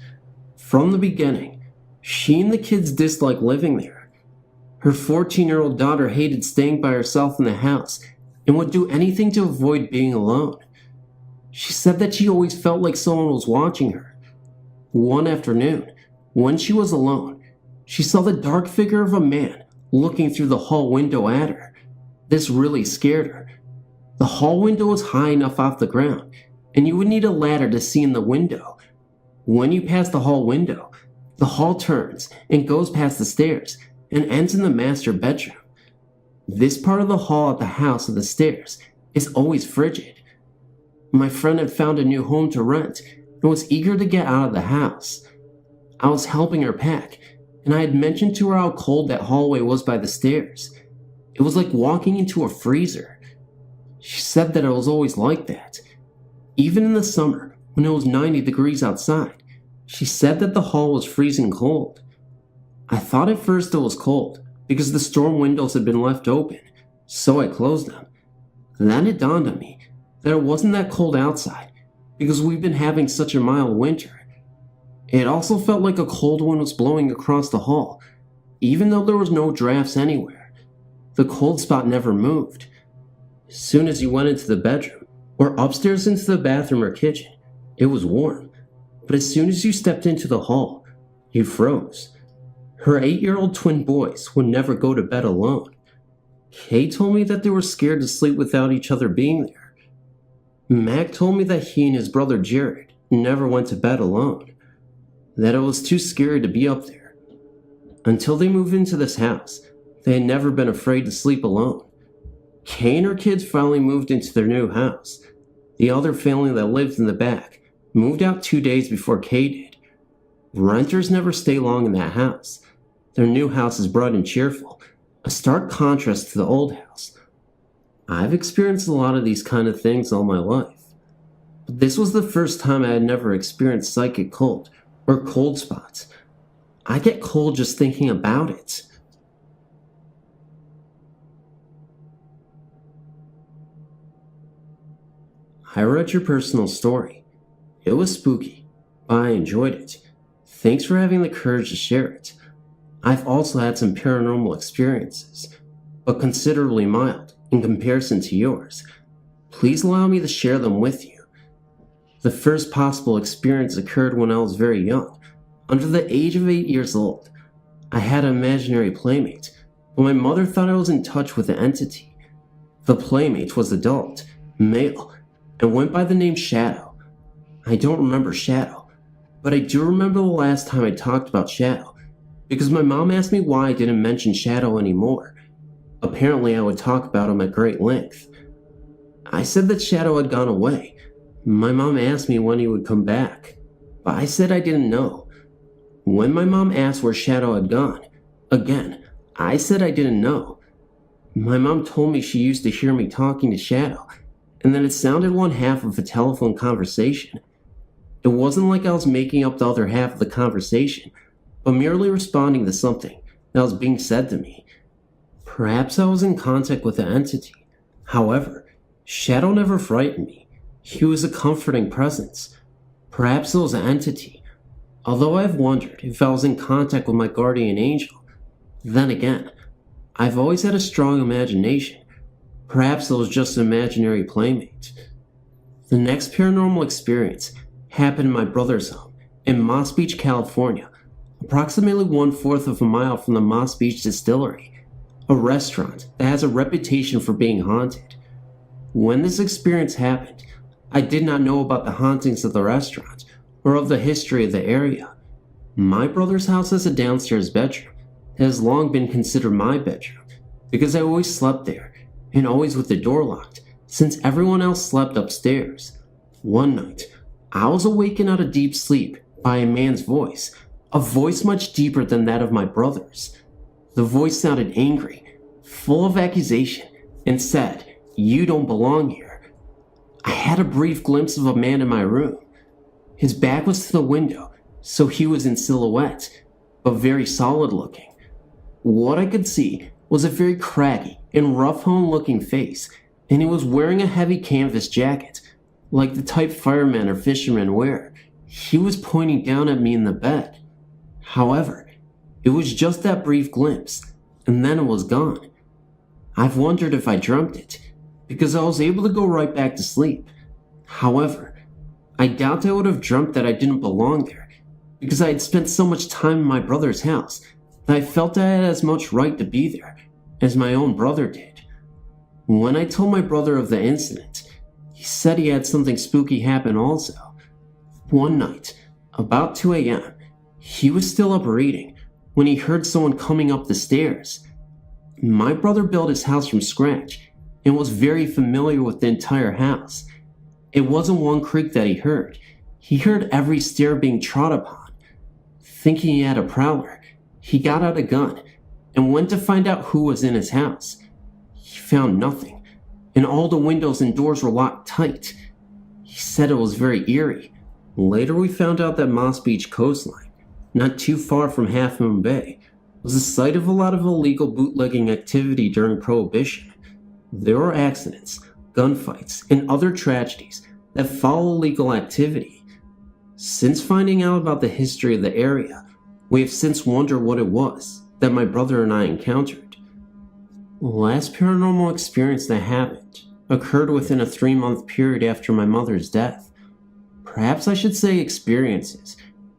From the beginning, she and the kids disliked living there. Her 14-year-old daughter hated staying by herself in the house and would do anything to avoid being alone. She said that she always felt like someone was watching her. One afternoon, when she was alone, she saw the dark figure of a man looking through the hall window at her. This really scared her. The hall window was high enough off the ground, and you would need a ladder to see in the window. When you pass the hall window, the hall turns and goes past the stairs and ends in the master bedroom. This part of the hall at the house of the stairs is always frigid. My friend had found a new home to rent and was eager to get out of the house. I was helping her pack, and I had mentioned to her how cold that hallway was by the stairs. It was like walking into a freezer. She said that it was always like that. Even in the summer, when it was 90 degrees outside, she said that the hall was freezing cold. I thought at first it was cold because the storm windows had been left open, so I closed them. Then it dawned on me that it wasn't that cold outside because we've been having such a mild winter. It also felt like a cold wind was blowing across the hall, even though there was no drafts anywhere. The cold spot never moved. As soon as you went into the bedroom, or upstairs into the bathroom or kitchen, it was warm. But as soon as you stepped into the hall, you froze. Her 8-year-old twin boys would never go to bed alone. Kay told me that they were scared to sleep without each other being there. Mac told me that he and his brother Jared never went to bed alone, that it was too scary to be up there. Until they moved into this house, they had never been afraid to sleep alone. Kay and her kids finally moved into their new house. The other family that lived in the back moved out 2 days before Kay did. Renters never stay long in that house. Their new house is bright and cheerful, a stark contrast to the old house. I've experienced a lot of these kind of things all my life, but this was the first time I had never experienced psychic cold or cold spots. I get cold just thinking about it. I read your personal story. It was spooky, but I enjoyed it. Thanks for having the courage to share it. I've also had some paranormal experiences, but considerably mild in comparison to yours. Please allow me to share them with you. The first possible experience occurred when I was very young, under the age of 8 years old. I had an imaginary playmate, but my mother thought I was in touch with the entity. The playmate was adult, male, and went by the name Shadow. I don't remember Shadow, but I do remember the last time I talked about Shadow, because my mom asked me why I didn't mention Shadow anymore. Apparently I would talk about him at great length. I said that Shadow had gone away. My mom asked me when he would come back, but I said I didn't know. When my mom asked where Shadow had gone, again, I said I didn't know. My mom told me she used to hear me talking to Shadow, and that it sounded one half of a telephone conversation. It wasn't like I was making up the other half of the conversation, but merely responding to something that was being said to me. Perhaps I was in contact with the entity. However, Shadow never frightened me. He was a comforting presence. Perhaps it was an entity, although I've wondered if I was in contact with my guardian angel. Then again, I've always had a strong imagination. Perhaps it was just an imaginary playmate. The next paranormal experience happened in my brother's home in Moss Beach, California, approximately 1/4 of a mile from the Moss Beach Distillery, a restaurant that has a reputation for being haunted. When this experience happened, I did not know about the hauntings of the restaurant or of the history of the area. My brother's house has a downstairs bedroom that has long been considered my bedroom because I always slept there and always with the door locked, since everyone else slept upstairs. One night, I was awakened out of deep sleep by a man's voice, a voice much deeper than that of my brother's. The voice sounded angry, full of accusation, and said, "You don't belong here." I had a brief glimpse of a man in my room. His back was to the window, so he was in silhouette, but very solid looking. What I could see was a very craggy and rough-hewn looking face, and he was wearing a heavy canvas jacket, like the type firemen or fishermen wear. He was pointing down at me in the bed. However, it was just that brief glimpse, and then it was gone. I've wondered if I dreamt it, because I was able to go right back to sleep. However, I doubt I would have dreamt that I didn't belong there, because I had spent so much time in my brother's house that I felt I had as much right to be there as my own brother did. When I told my brother of the incident, he said he had something spooky happen also. One night, about 2 a.m., he was still up reading when he heard someone coming up the stairs. My brother built his house from scratch and was very familiar with the entire house. It wasn't one creak that he heard every stair being trod upon. Thinking he had a prowler, he got out a gun and went to find out who was in his house. He found nothing, and all the windows and doors were locked tight. He said it was very eerie. Later we found out that Moss Beach coastline, not too far from Half Moon Bay, was the site of a lot of illegal bootlegging activity during Prohibition. There were accidents, gunfights, and other tragedies that follow illegal activity. Since finding out about the history of the area, we have since wondered what it was that my brother and I encountered. The last paranormal experience that happened occurred within a 3-month period after my mother's death. Perhaps I should say experiences,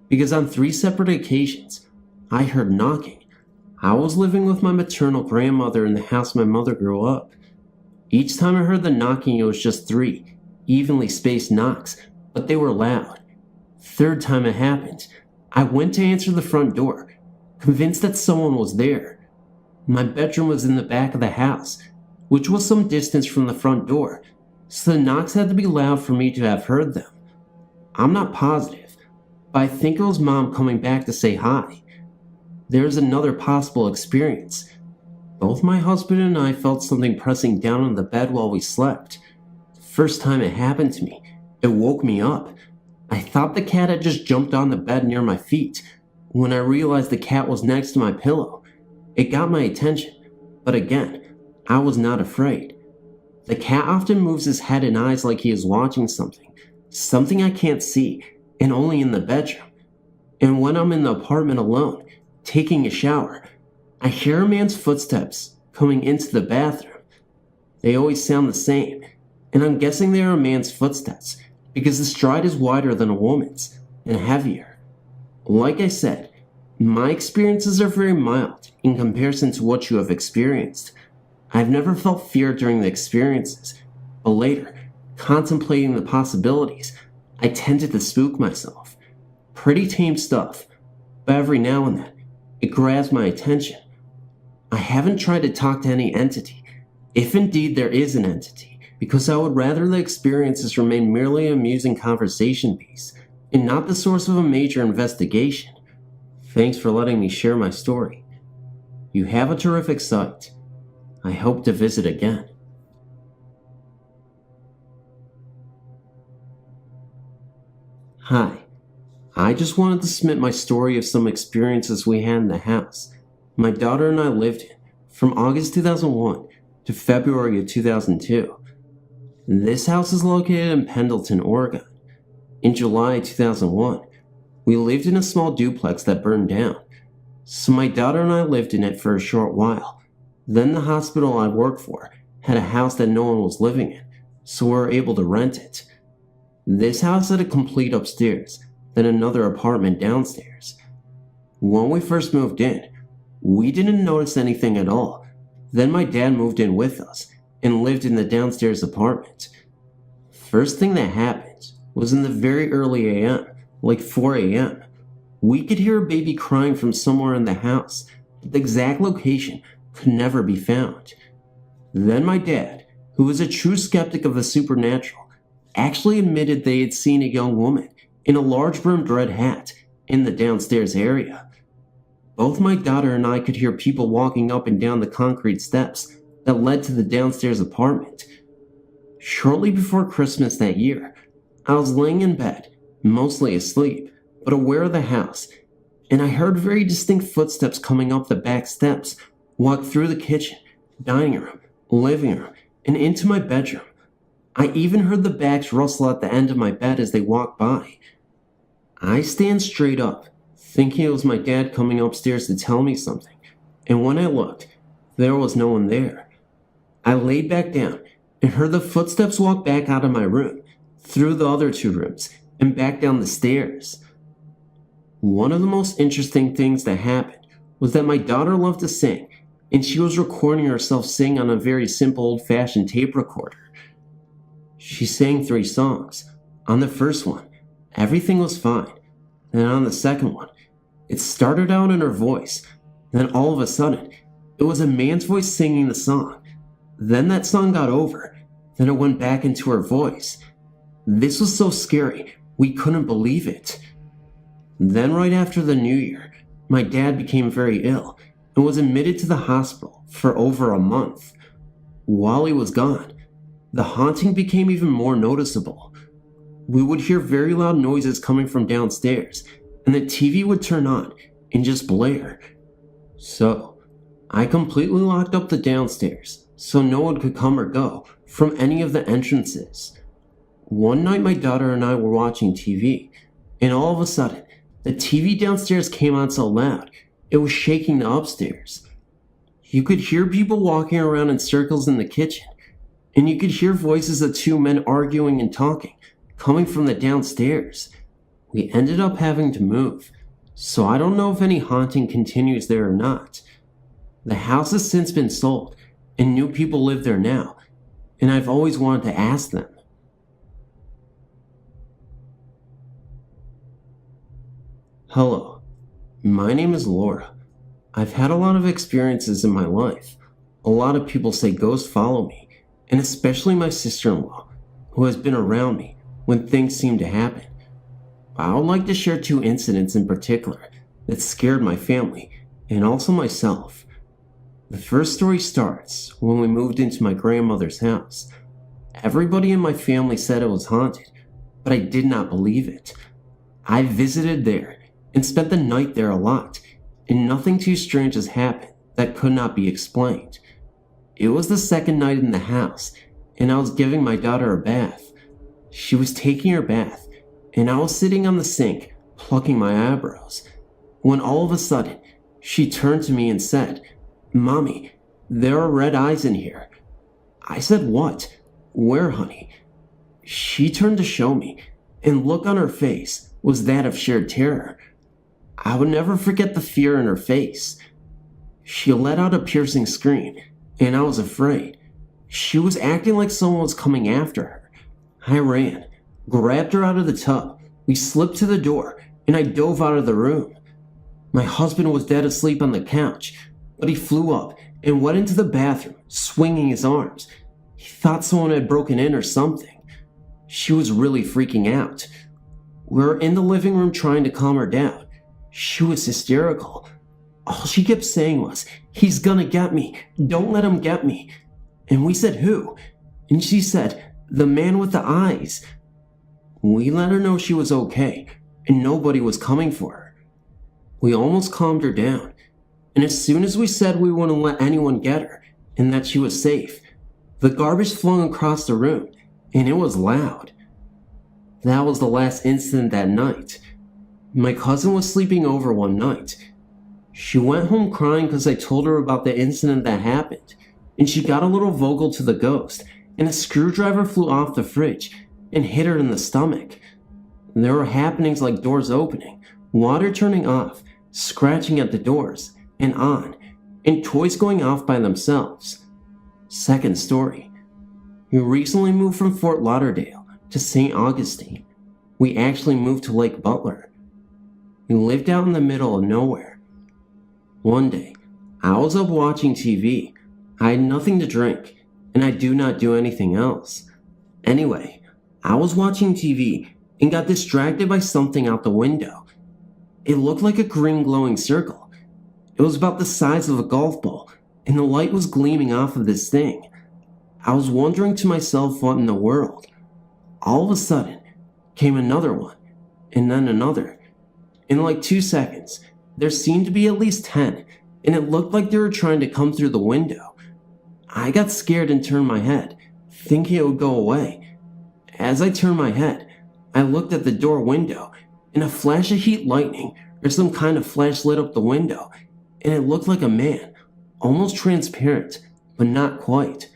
because on 3 separate occasions, I heard knocking. I was living with my maternal grandmother in the house my mother grew up. Each time I heard the knocking, it was just 3, evenly spaced knocks, but they were loud. Third time it happened, I went to answer the front door, convinced that someone was there. My bedroom was in the back of the house, which was some distance from the front door, so the knocks had to be loud for me to have heard them. I'm not positive, but I think it was Mom coming back to say hi. There's another possible experience. Both my husband and I felt something pressing down on the bed while we slept. The first time it happened to me, it woke me up. I thought the cat had just jumped on the bed near my feet. When I realized the cat was next to my pillow, it got my attention, but again, I was not afraid. The cat often moves his head and eyes like he is watching something I can't see, and only in the bedroom. And when I'm in the apartment alone, taking a shower, I hear a man's footsteps coming into the bathroom. They always sound the same, and I'm guessing they are a man's footsteps because the stride is wider than a woman's and heavier. Like I said, my experiences are very mild in comparison to what you have experienced. I've never felt fear during the experiences, but later, contemplating the possibilities, I tended to spook myself. Pretty tame stuff, but every now and then, it grabs my attention. I haven't tried to talk to any entity, if indeed there is an entity, because I would rather the experiences remain merely an amusing conversation piece, and not the source of a major investigation. Thanks for letting me share my story. You have a terrific site. I hope to visit again. Hi, I just wanted to submit my story of some experiences we had in the house my daughter and I lived in from August 2001 to February of 2002. This house is located in Pendleton, Oregon. In July 2001, we lived in a small duplex that burned down, so my daughter and I lived in it for a short while. Then the hospital I worked for had a house that no one was living in, so we were able to rent it. This house had a complete upstairs, then another apartment downstairs. When we first moved in, we didn't notice anything at all. Then my dad moved in with us and lived in the downstairs apartment. First thing that happened was in the very early AM, like 4 a.m. We could hear a baby crying from somewhere in the house, but the exact location could never be found. Then my dad, who was a true skeptic of the supernatural, actually admitted they had seen a young woman in a large brimmed red hat in the downstairs area. Both my daughter and I could hear people walking up and down the concrete steps that led to the downstairs apartment. Shortly before Christmas that year, I was laying in bed, mostly asleep, but aware of the house, and I heard very distinct footsteps coming up the back steps, walk through the kitchen, dining room, living room, and into my bedroom. I even heard the bags rustle at the end of my bed as they walked by. I stand straight up, thinking it was my dad coming upstairs to tell me something, and when I looked, there was no one there. I laid back down and heard the footsteps walk back out of my room, through the other two rooms, and back down the stairs. One of the most interesting things that happened was that my daughter loved to sing, and she was recording herself sing on a very simple old-fashioned tape recorder. She sang 3 songs. On the first one, everything was fine. Then on the second one, it started out in her voice. Then all of a sudden, it was a man's voice singing the song. Then that song got over. Then it went back into her voice. This was so scary, we couldn't believe it. Then right after the New Year, my dad became very ill and was admitted to the hospital for over a month. While he was gone, the haunting became even more noticeable. We would hear very loud noises coming from downstairs, and the TV would turn on and just blare. So, I completely locked up the downstairs so no one could come or go from any of the entrances. One night my daughter and I were watching TV, and all of a sudden, the TV downstairs came on so loud, it was shaking the upstairs. You could hear people walking around in circles in the kitchen, and you could hear voices of 2 men arguing and talking, coming from the downstairs. We ended up having to move, so I don't know if any haunting continues there or not. The house has since been sold, and new people live there now, and I've always wanted to ask them. Hello, my name is Laura. I've had a lot of experiences in my life. A lot of people say ghosts follow me, and especially my sister-in-law, who has been around me when things seem to happen. I would like to share 2 incidents in particular that scared my family and also myself. The first story starts when we moved into my grandmother's house. Everybody in my family said it was haunted, but I did not believe it. I visited there and spent the night there a lot, and nothing too strange has happened that could not be explained. It was the second night in the house, and I was giving my daughter a bath. She was taking her bath, and I was sitting on the sink, plucking my eyebrows, when all of a sudden, she turned to me and said, "Mommy, there are red eyes in here." I said, "What? Where, honey?" She turned to show me, and look on her face was that of sheer terror. I would never forget the fear in her face. She let out a piercing scream, and I was afraid. She was acting like someone was coming after her. I ran, grabbed her out of the tub, we slipped to the door, and I dove out of the room. My husband was dead asleep on the couch, but he flew up and went into the bathroom, swinging his arms. He thought someone had broken in or something. She was really freaking out. We were in the living room trying to calm her down. She was hysterical. All she kept saying was, "He's gonna get me. Don't let him get me." And we said, "Who?" And she said, "The man with the eyes." We let her know she was okay, and nobody was coming for her. We almost calmed her down, and as soon as we said we wouldn't let anyone get her, and that she was safe, the garbage flung across the room, and it was loud. That was the last incident that night. My cousin was sleeping over one night. She went home crying because I told her about the incident that happened, and she got a little vocal to the ghost, and a screwdriver flew off the fridge and hit her in the stomach. There were happenings like doors opening, water turning off, scratching at the doors, and on, and toys going off by themselves. Second story. We recently moved from Fort Lauderdale to St. Augustine. We actually moved to Lake Butler. We lived out in the middle of nowhere. One day, I was up watching TV. I had nothing to drink, and I do not do anything else. Anyway, I was watching TV and got distracted by something out the window. It looked like a green glowing circle. It was about the size of a golf ball, and the light was gleaming off of this thing. I was wondering to myself what in the world. All of a sudden, came another one, and then another. In like 2 seconds, there seemed to be at least 10, and it looked like they were trying to come through the window. I got scared and turned my head, thinking it would go away. As I turned my head, I looked at the door window, and a flash of heat lightning or some kind of flash lit up the window, and it looked like a man, almost transparent, but not quite.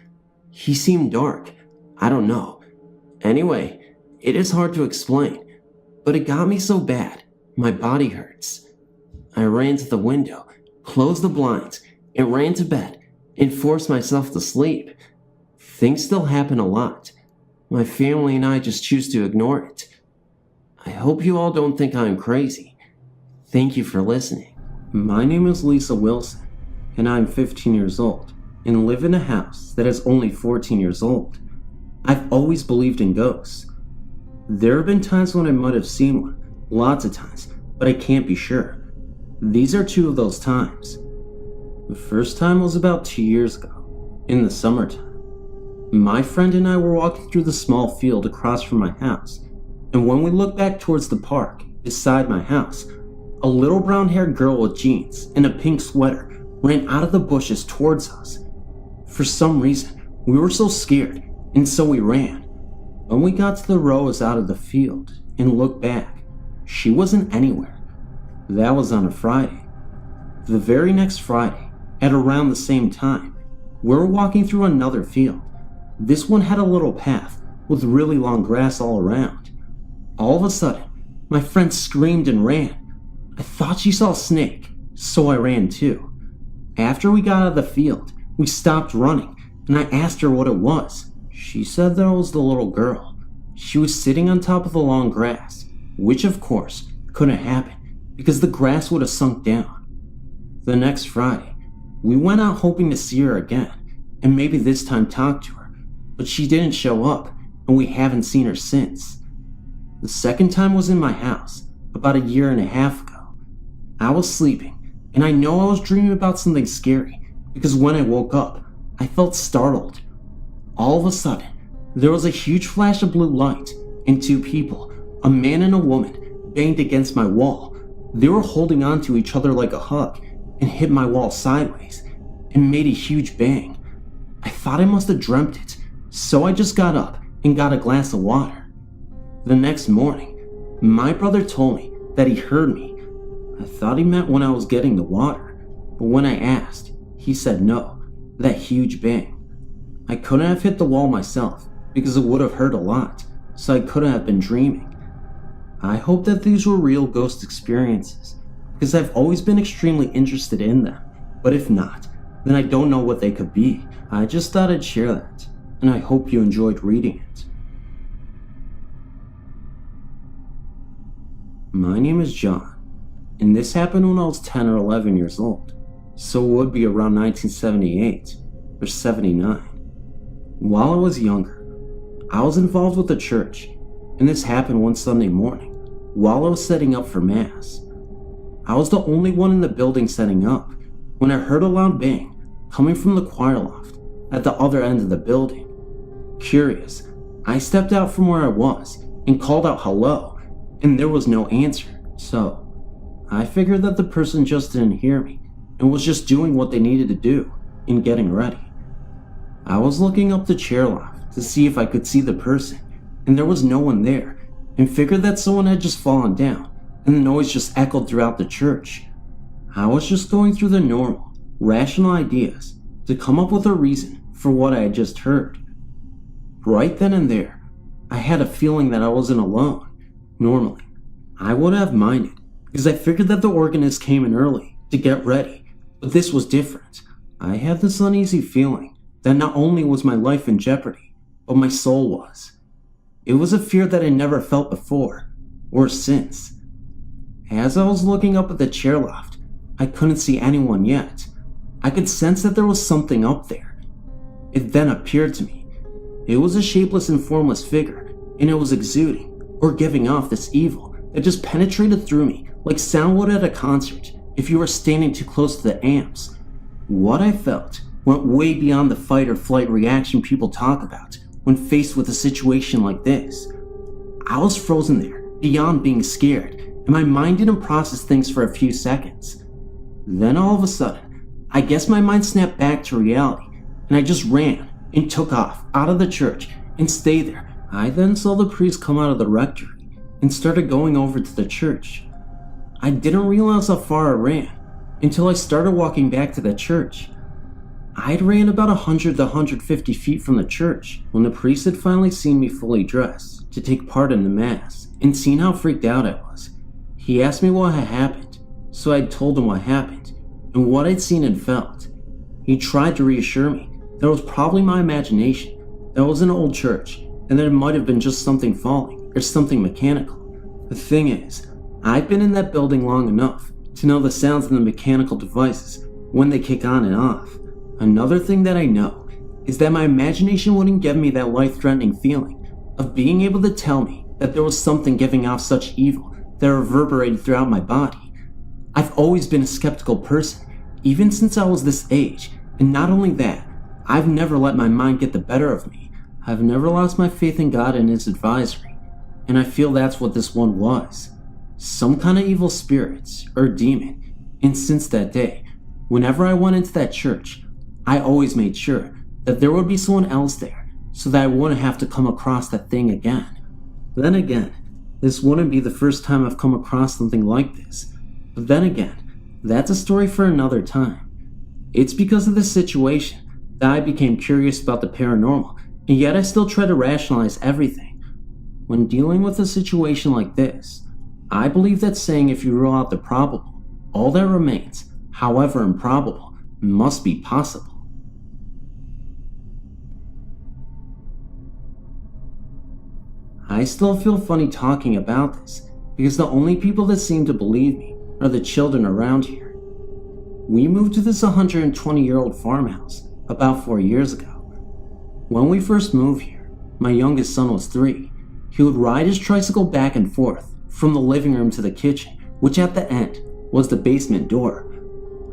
He seemed dark. I don't know. Anyway, it is hard to explain, but it got me so bad. My body hurts. I ran to the window, closed the blinds, and ran to bed, and forced myself to sleep. Things still happen a lot. My family and I just choose to ignore it. I hope you all don't think I'm crazy. Thank you for listening. My name is Lisa Wilson, and I'm 15 years old, and live in a house that is only 14 years old. I've always believed in ghosts. There have been times when I might have seen one, lots of times, but I can't be sure. These are 2 of those times. The first time was about 2 years ago, in the summertime. My friend and I were walking through the small field across from my house, and when we looked back towards the park beside my house, a little brown-haired girl with jeans and a pink sweater ran out of the bushes towards us. For some reason, we were so scared, and so we ran. When we got to the rows out of the field and looked back, she wasn't anywhere. That was on a Friday. The very next Friday, at around the same time, we were walking through another field. This one had a little path with really long grass all around. All of a sudden, my friend screamed and ran. I thought she saw a snake, so I ran too. After we got out of the field, we stopped running, and I asked her what it was. She said that it was the little girl. She was sitting on top of the long grass, which of course couldn't happen because the grass would have sunk down. The next Friday, we went out hoping to see her again, and maybe this time talk to her, but she didn't show up, and we haven't seen her since. The second time was in my house, about 1.5 years ago. I was sleeping, and I know I was dreaming about something scary, because when I woke up, I felt startled. All of a sudden, there was a huge flash of blue light, and 2 people, a man and a woman, banged against my wall. They were holding on to each other like a hug, and hit my wall sideways, and made a huge bang. I thought I must have dreamt it, so I just got up and got a glass of water. The next morning, my brother told me that he heard me. I thought he meant when I was getting the water, but when I asked, he said no, that huge bang. I couldn't have hit the wall myself because it would have hurt a lot, so I couldn't have been dreaming. I hope that these were real ghost experiences, because I've always been extremely interested in them, but if not, then I don't know what they could be. I just thought I'd share that, and I hope you enjoyed reading it. My name is John, and this happened when I was 10 or 11 years old, so it would be around 1978 or 79. While I was younger, I was involved with the church, and this happened one Sunday morning while I was setting up for Mass. I was the only one in the building setting up when I heard a loud bang coming from the choir loft at the other end of the building. Curious, I stepped out from where I was and called out hello, and there was no answer, so I figured that the person just didn't hear me and was just doing what they needed to do in getting ready. I was looking up the chair loft to see if I could see the person, and there was no one there, and figured that someone had just fallen down, and the noise just echoed throughout the church. I was just going through the normal, rational ideas to come up with a reason for what I had just heard. Right then and there, I had a feeling that I wasn't alone. Normally, I wouldn't have minded, because I figured that the organist came in early to get ready, but this was different. I had this uneasy feeling that not only was my life in jeopardy, but my soul was. It was a fear that I never felt before, or since. As I was looking up at the chair loft, I couldn't see anyone yet. I could sense that there was something up there. It then appeared to me. It was a shapeless and formless figure, and it was exuding, or giving off this evil that just penetrated through me like sound would at a concert if you were standing too close to the amps. What I felt went way beyond the fight or flight reaction people talk about when faced with a situation like this. I was frozen there, beyond being scared, and my mind didn't process things for a few seconds. Then all of a sudden, I guess my mind snapped back to reality, and I just ran and took off out of the church and stayed there. I then saw the priest come out of the rectory and started going over to the church. I didn't realize how far I ran until I started walking back to the church. I'd ran about 100 to 150 feet from the church when the priest had finally seen me fully dressed to take part in the Mass and seen how freaked out I was. He asked me what had happened, so I told him what happened and what I'd seen and felt. He tried to reassure me that it was probably my imagination, that it was an old church, and that it might have been just something falling or something mechanical. The thing is, I've been in that building long enough to know the sounds of the mechanical devices when they kick on and off. Another thing that I know is that my imagination wouldn't give me that life-threatening feeling of being able to tell me that there was something giving off such evil that reverberated throughout my body. I've always been a skeptical person, even since I was this age, and not only that, I've never let my mind get the better of me. I've never lost my faith in God and His advisory, and I feel that's what this one was. Some kind of evil spirit or demon, and since that day, whenever I went into that church, I always made sure that there would be someone else there so that I wouldn't have to come across that thing again. Then again, this wouldn't be the first time I've come across something like this. But then again, that's a story for another time. It's because of this situation that I became curious about the paranormal, and yet I still try to rationalize everything. When dealing with a situation like this, I believe that saying if you rule out the probable, all that remains, however improbable, must be possible. I still feel funny talking about this, because the only people that seem to believe me are the children around here. We moved to this 120-year-old farmhouse about 4 years ago. When we first moved here, my youngest son was 3. He would ride his tricycle back and forth from the living room to the kitchen, which at the end was the basement door.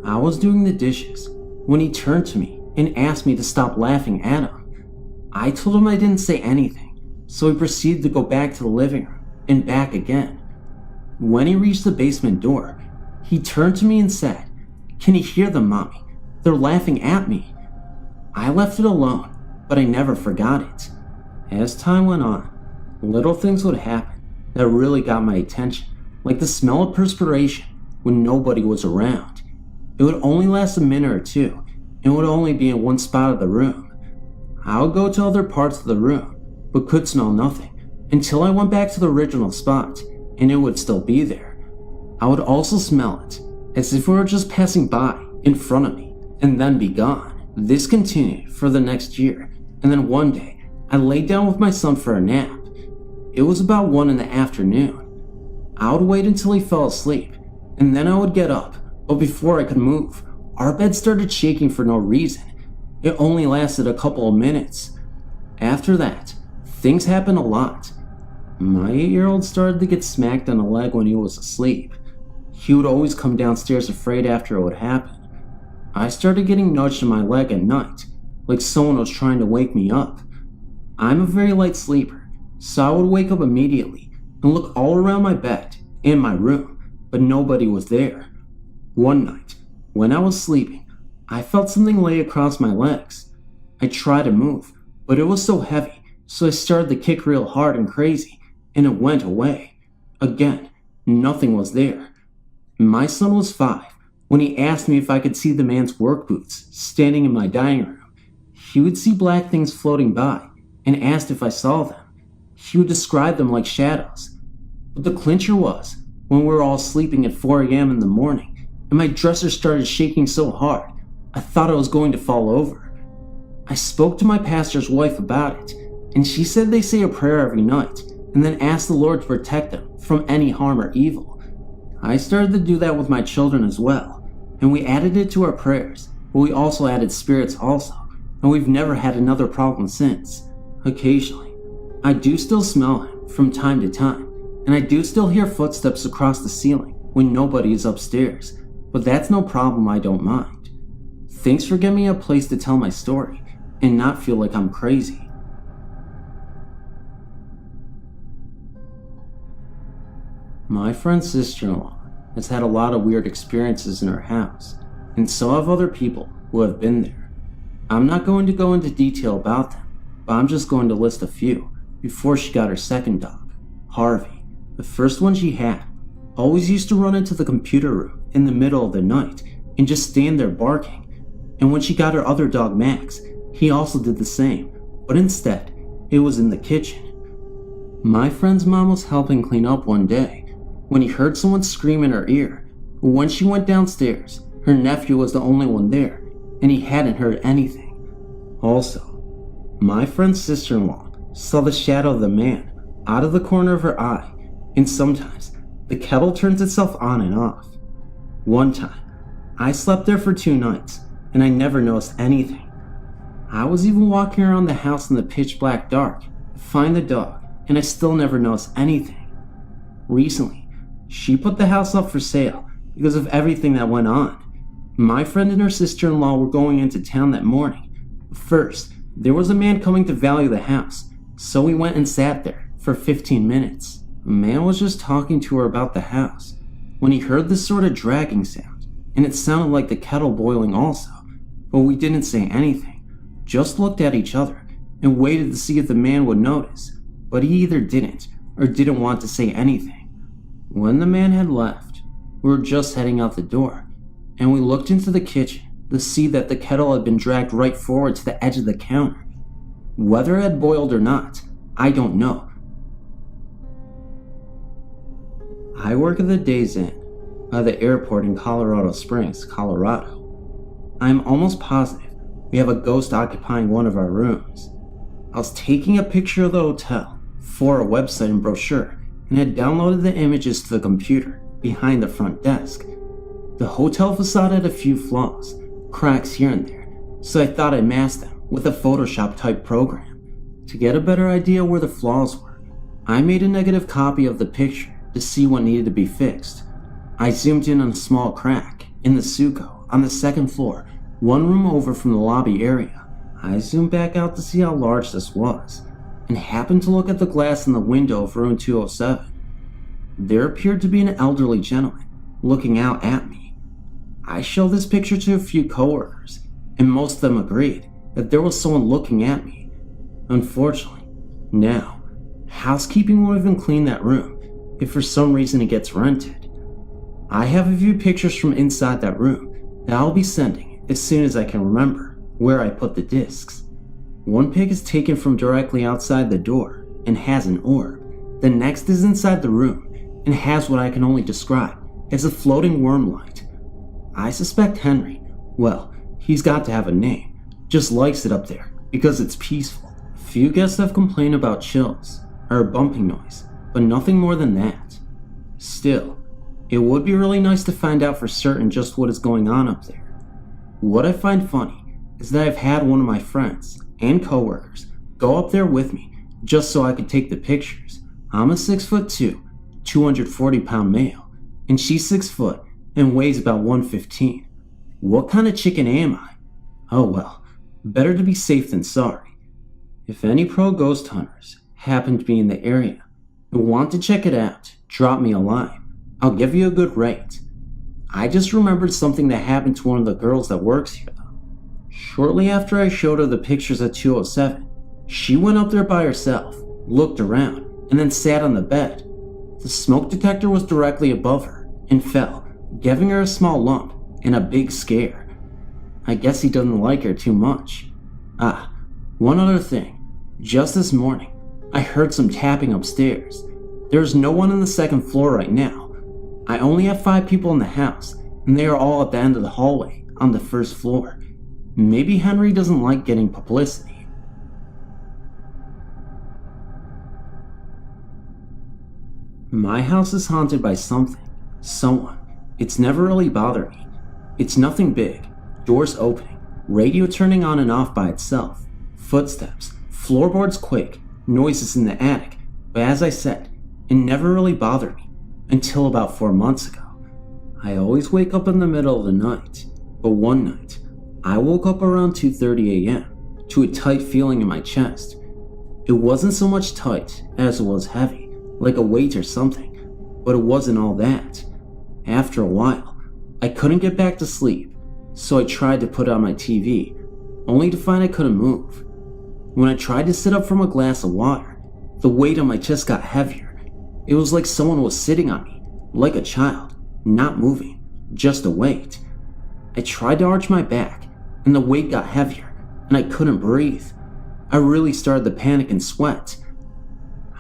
I was doing the dishes when he turned to me and asked me to stop laughing at him. I told him I didn't say anything, so he proceeded to go back to the living room and back again. When he reached the basement door, he turned to me and said, "Can you hear them, Mommy? They're laughing at me." I left it alone, but I never forgot it. As time went on, little things would happen that really got my attention, like the smell of perspiration when nobody was around. It would only last a minute or two, and would only be in one spot of the room. I would go to other parts of the room, but could smell nothing, until I went back to the original spot, and it would still be there. I would also smell it, as if it were just passing by in front of me, and then be gone. This continued for the next year, and then one day, I laid down with my son for a nap. It was about 1 in the afternoon. I would wait until he fell asleep, and then I would get up, but before I could move, our bed started shaking for no reason. It only lasted a couple of minutes. After that, things happened a lot. My 8-year-old started to get smacked on the leg when he was asleep. He would always come downstairs afraid after it would happen. I started getting nudged in my leg at night, like someone was trying to wake me up. I'm a very light sleeper, so I would wake up immediately and look all around my bed and my room, but nobody was there. One night, when I was sleeping, I felt something lay across my legs. I tried to move, but it was so heavy, so I started to kick real hard and crazy, and it went away. Again, nothing was there. My son was 5 when he asked me if I could see the man's work boots standing in my dining room. He would see black things floating by and asked if I saw them. He would describe them like shadows. But the clincher was, when we were all sleeping at 4 a.m. in the morning, and my dresser started shaking so hard, I thought I was going to fall over. I spoke to my pastor's wife about it, and she said they say a prayer every night, and then ask the Lord to protect them from any harm or evil. I started to do that with my children as well, and we added it to our prayers, but we also added spirits also, and we've never had another problem since. Occasionally, I do still smell him from time to time, and I do still hear footsteps across the ceiling when nobody is upstairs, but that's no problem. I don't mind. Thanks for giving me a place to tell my story and not feel like I'm crazy. My friend's sister-in-law has had a lot of weird experiences in her house, and so have other people who have been there. I'm not going to go into detail about them, but I'm just going to list a few before she got her second dog, Harvey. The first one she had always used to run into the computer room in the middle of the night and just stand there barking. And when she got her other dog, Max, he also did the same, but instead, it was in the kitchen. My friend's mom was helping clean up one day when he heard someone scream in her ear. When she went downstairs, her nephew was the only one there, and he hadn't heard anything. Also, my friend's sister-in-law saw the shadow of the man out of the corner of her eye, and sometimes the kettle turns itself on and off. One time, I slept there for 2 nights, and I never noticed anything. I was even walking around the house in the pitch black dark to find the dog, and I still never noticed anything. Recently, she put the house up for sale because of everything that went on. My friend and her sister-in-law were going into town that morning. First, there was a man coming to value the house, so we went and sat there for 15 minutes. The man was just talking to her about the house when he heard this sort of dragging sound, and it sounded like the kettle boiling also, but we didn't say anything, just looked at each other and waited to see if the man would notice, but he either didn't or didn't want to say anything. When the man had left, we were just heading out the door, and we looked into the kitchen to see that the kettle had been dragged right forward to the edge of the counter. Whether it had boiled or not, I don't know. I work at the Days Inn at the airport in Colorado Springs, Colorado. I am almost positive we have a ghost occupying one of our rooms. I was taking a picture of the hotel for a website and brochure and had downloaded the images to the computer behind the front desk. The hotel facade had a few flaws, cracks here and there, so I thought I'd mask them with a Photoshop type program. To get a better idea where the flaws were, I made a negative copy of the picture to see what needed to be fixed. I zoomed in on a small crack in the Suco on the second floor, one room over from the lobby area. I zoomed back out to see how large this was, and happened to look at the glass in the window of room 207. There appeared to be an elderly gentleman looking out at me. I showed this picture to a few coworkers, and most of them agreed that there was someone looking at me. Unfortunately, now, housekeeping won't even clean that room if for some reason it gets rented. I have a few pictures from inside that room that I'll be sending as soon as I can remember where I put the discs. One pic is taken from directly outside the door and has an orb. The next is inside the room and has what I can only describe as a floating worm light. I suspect Henry, well, he's got to have a name, just likes it up there because it's peaceful. Few guests have complained about chills or a bumping noise, but nothing more than that. Still, it would be really nice to find out for certain just what is going on up there. What I find funny is that I've had one of my friends and coworkers go up there with me just so I could take the pictures. I'm a 6'2", 240-pound male, and she's 6 foot and weighs about 115. What kind of chicken am I? Oh well, better to be safe than sorry. If any pro ghost hunters happen to be in the area and want to check it out, drop me a line. I'll give you a good rate. I just remembered something that happened to one of the girls that works here though. Shortly after I showed her the pictures at 207, she went up there by herself, looked around, and then sat on the bed. The smoke detector was directly above her and fell, giving her a small lump and a big scare. I guess he doesn't like her too much. One other thing. Just this morning, I heard some tapping upstairs. There's no one on the second floor right now. I only have 5 people in the house, and they are all at the end of the hallway on the first floor. Maybe Henry doesn't like getting publicity. My house is haunted by something, someone. It's never really bothered me. It's nothing big. Doors opening, radio turning on and off by itself, footsteps, floorboards quake, noises in the attic. But as I said, it never really bothered me until about 4 months ago. I always wake up in the middle of the night, but one night, I woke up around 2:30 a.m. to a tight feeling in my chest. It wasn't so much tight as it was heavy, like a weight or something, but it wasn't all that. After a while, I couldn't get back to sleep, so I tried to put on my TV, only to find I couldn't move. When I tried to sit up from a glass of water, the weight on my chest got heavier. It was like someone was sitting on me, like a child, not moving, just a weight. I tried to arch my back, and the weight got heavier, and I couldn't breathe. I really started to panic and sweat.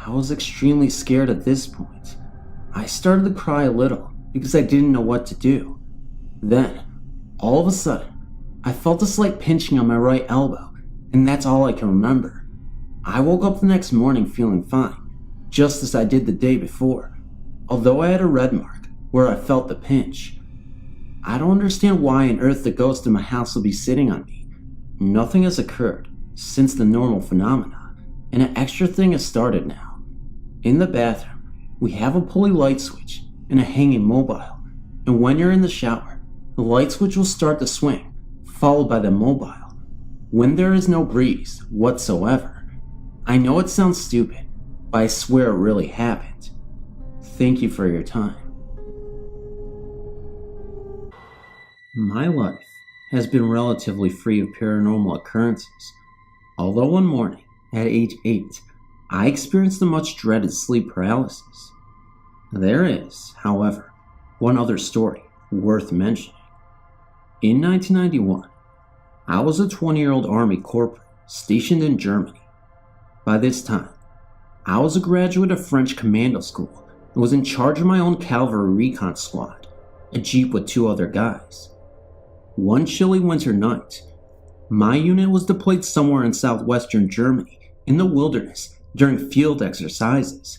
I was extremely scared at this point. I started to cry a little because I didn't know what to do. Then, all of a sudden, I felt a slight pinching on my right elbow, and that's all I can remember. I woke up the next morning feeling fine, just as I did the day before, although I had a red mark where I felt the pinch. I don't understand why on earth the ghost in my house will be sitting on me. Nothing has occurred since the normal phenomena, and an extra thing has started now. In the bathroom, we have a pulley light switch and a hanging mobile, and when you're in the shower, the light switch will start to swing, followed by the mobile, when there is no breeze whatsoever. I know it sounds stupid, but I swear it really happened. Thank you for your time. My life has been relatively free of paranormal occurrences, although one morning, at age 8, I experienced the much dreaded sleep paralysis. There is, however, one other story worth mentioning. In 1991, I was a 20-year-old Army corporal stationed in Germany. By this time, I was a graduate of French commando school and was in charge of my own cavalry recon squad, a jeep with 2 other guys. One chilly winter night, my unit was deployed somewhere in southwestern Germany in the wilderness during field exercises.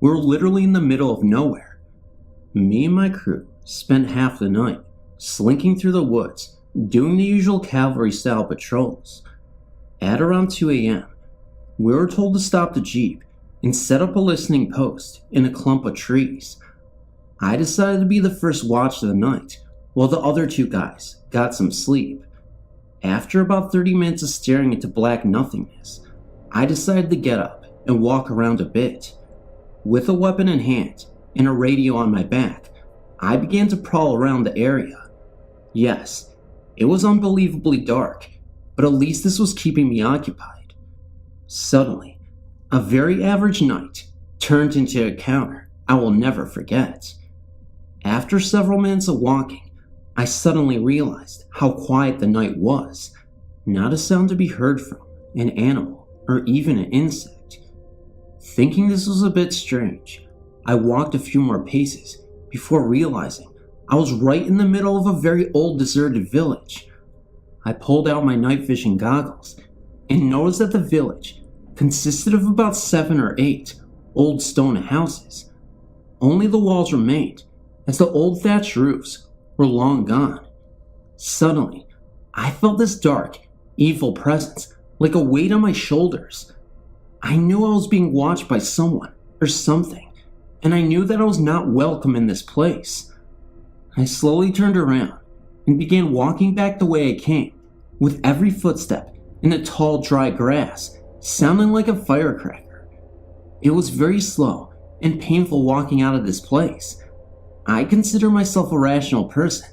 We were literally in the middle of nowhere. Me and my crew spent half the night slinking through the woods, doing the usual cavalry-style patrols. At around 2 a.m., we were told to stop the Jeep and set up a listening post in a clump of trees. I decided to be the first watch of the night, while the other two guys got some sleep. After about 30 minutes of staring into black nothingness, I decided to get up and walk around a bit. With a weapon in hand and a radio on my back, I began to prowl around the area. Yes, it was unbelievably dark, but at least this was keeping me occupied. Suddenly, a very average night turned into a encounter I will never forget. After several minutes of walking, I suddenly realized how quiet the night was. Not a sound to be heard from an animal or even an insect. Thinking this was a bit strange, I walked a few more paces before realizing I was right in the middle of a very old deserted village. I pulled out my night vision goggles and noticed that the village consisted of about 7 or 8 old stone houses. Only the walls remained, as the old thatched roofs were long gone. Suddenly, I felt this dark, evil presence like a weight on my shoulders. I knew I was being watched by someone or something, and I knew that I was not welcome in this place. I slowly turned around and began walking back the way I came, with every footstep in the tall, dry grass sounding like a firecracker. It was very slow and painful walking out of this place. I consider myself a rational person,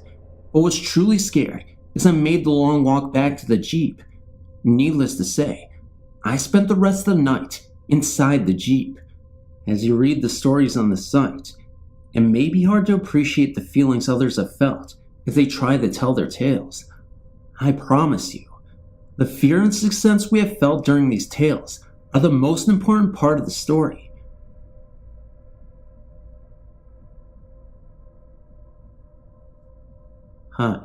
but was truly scared as I made the long walk back to the Jeep. Needless to say, I spent the rest of the night inside the Jeep. As you read the stories on the site, it may be hard to appreciate the feelings others have felt if they try to tell their tales. I promise you, the fear and sixth sense we have felt during these tales are the most important part of the story. Hi,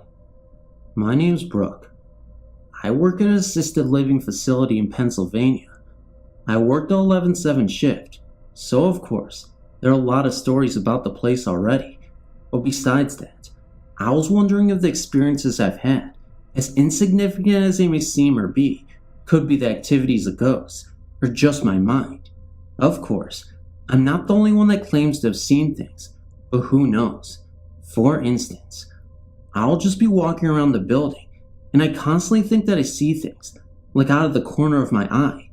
my name's Brooke. I work at an assisted living facility in Pennsylvania. I worked the 11/7 shift, so of course, there are a lot of stories about the place already. But besides that, I was wondering if the experiences I've had, as insignificant as they may seem or be, could be the activities of ghosts, or just my mind. Of course, I'm not the only one that claims to have seen things, but who knows? For instance, I'll just be walking around the building, and I constantly think that I see things, like out of the corner of my eye.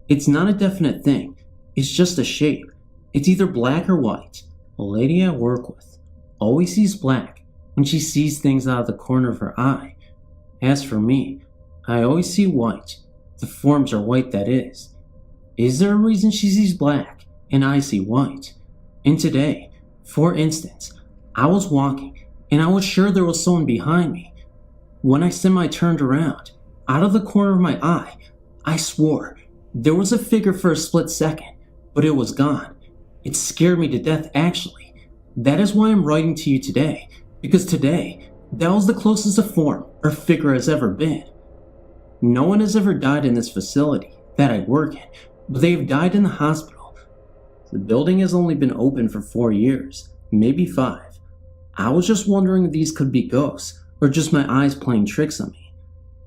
It's not a definite thing, it's just a shape. It's either black or white. A lady I work with always sees black when she sees things out of the corner of her eye. As for me, I always see white. The forms are white, that is. Is there a reason she sees black and I see white? And today, for instance, I was walking and I was sure there was someone behind me. When I semi-turned around, out of the corner of my eye, I swore there was a figure for a split second, but it was gone. It scared me to death, actually. That is why I'm writing to you today, because today, that was the closest a form or figure has ever been. No one has ever died in this facility that I work in, but they have died in the hospital. The building has only been open for 4 years, maybe 5. I was just wondering if these could be ghosts, or just my eyes playing tricks on me.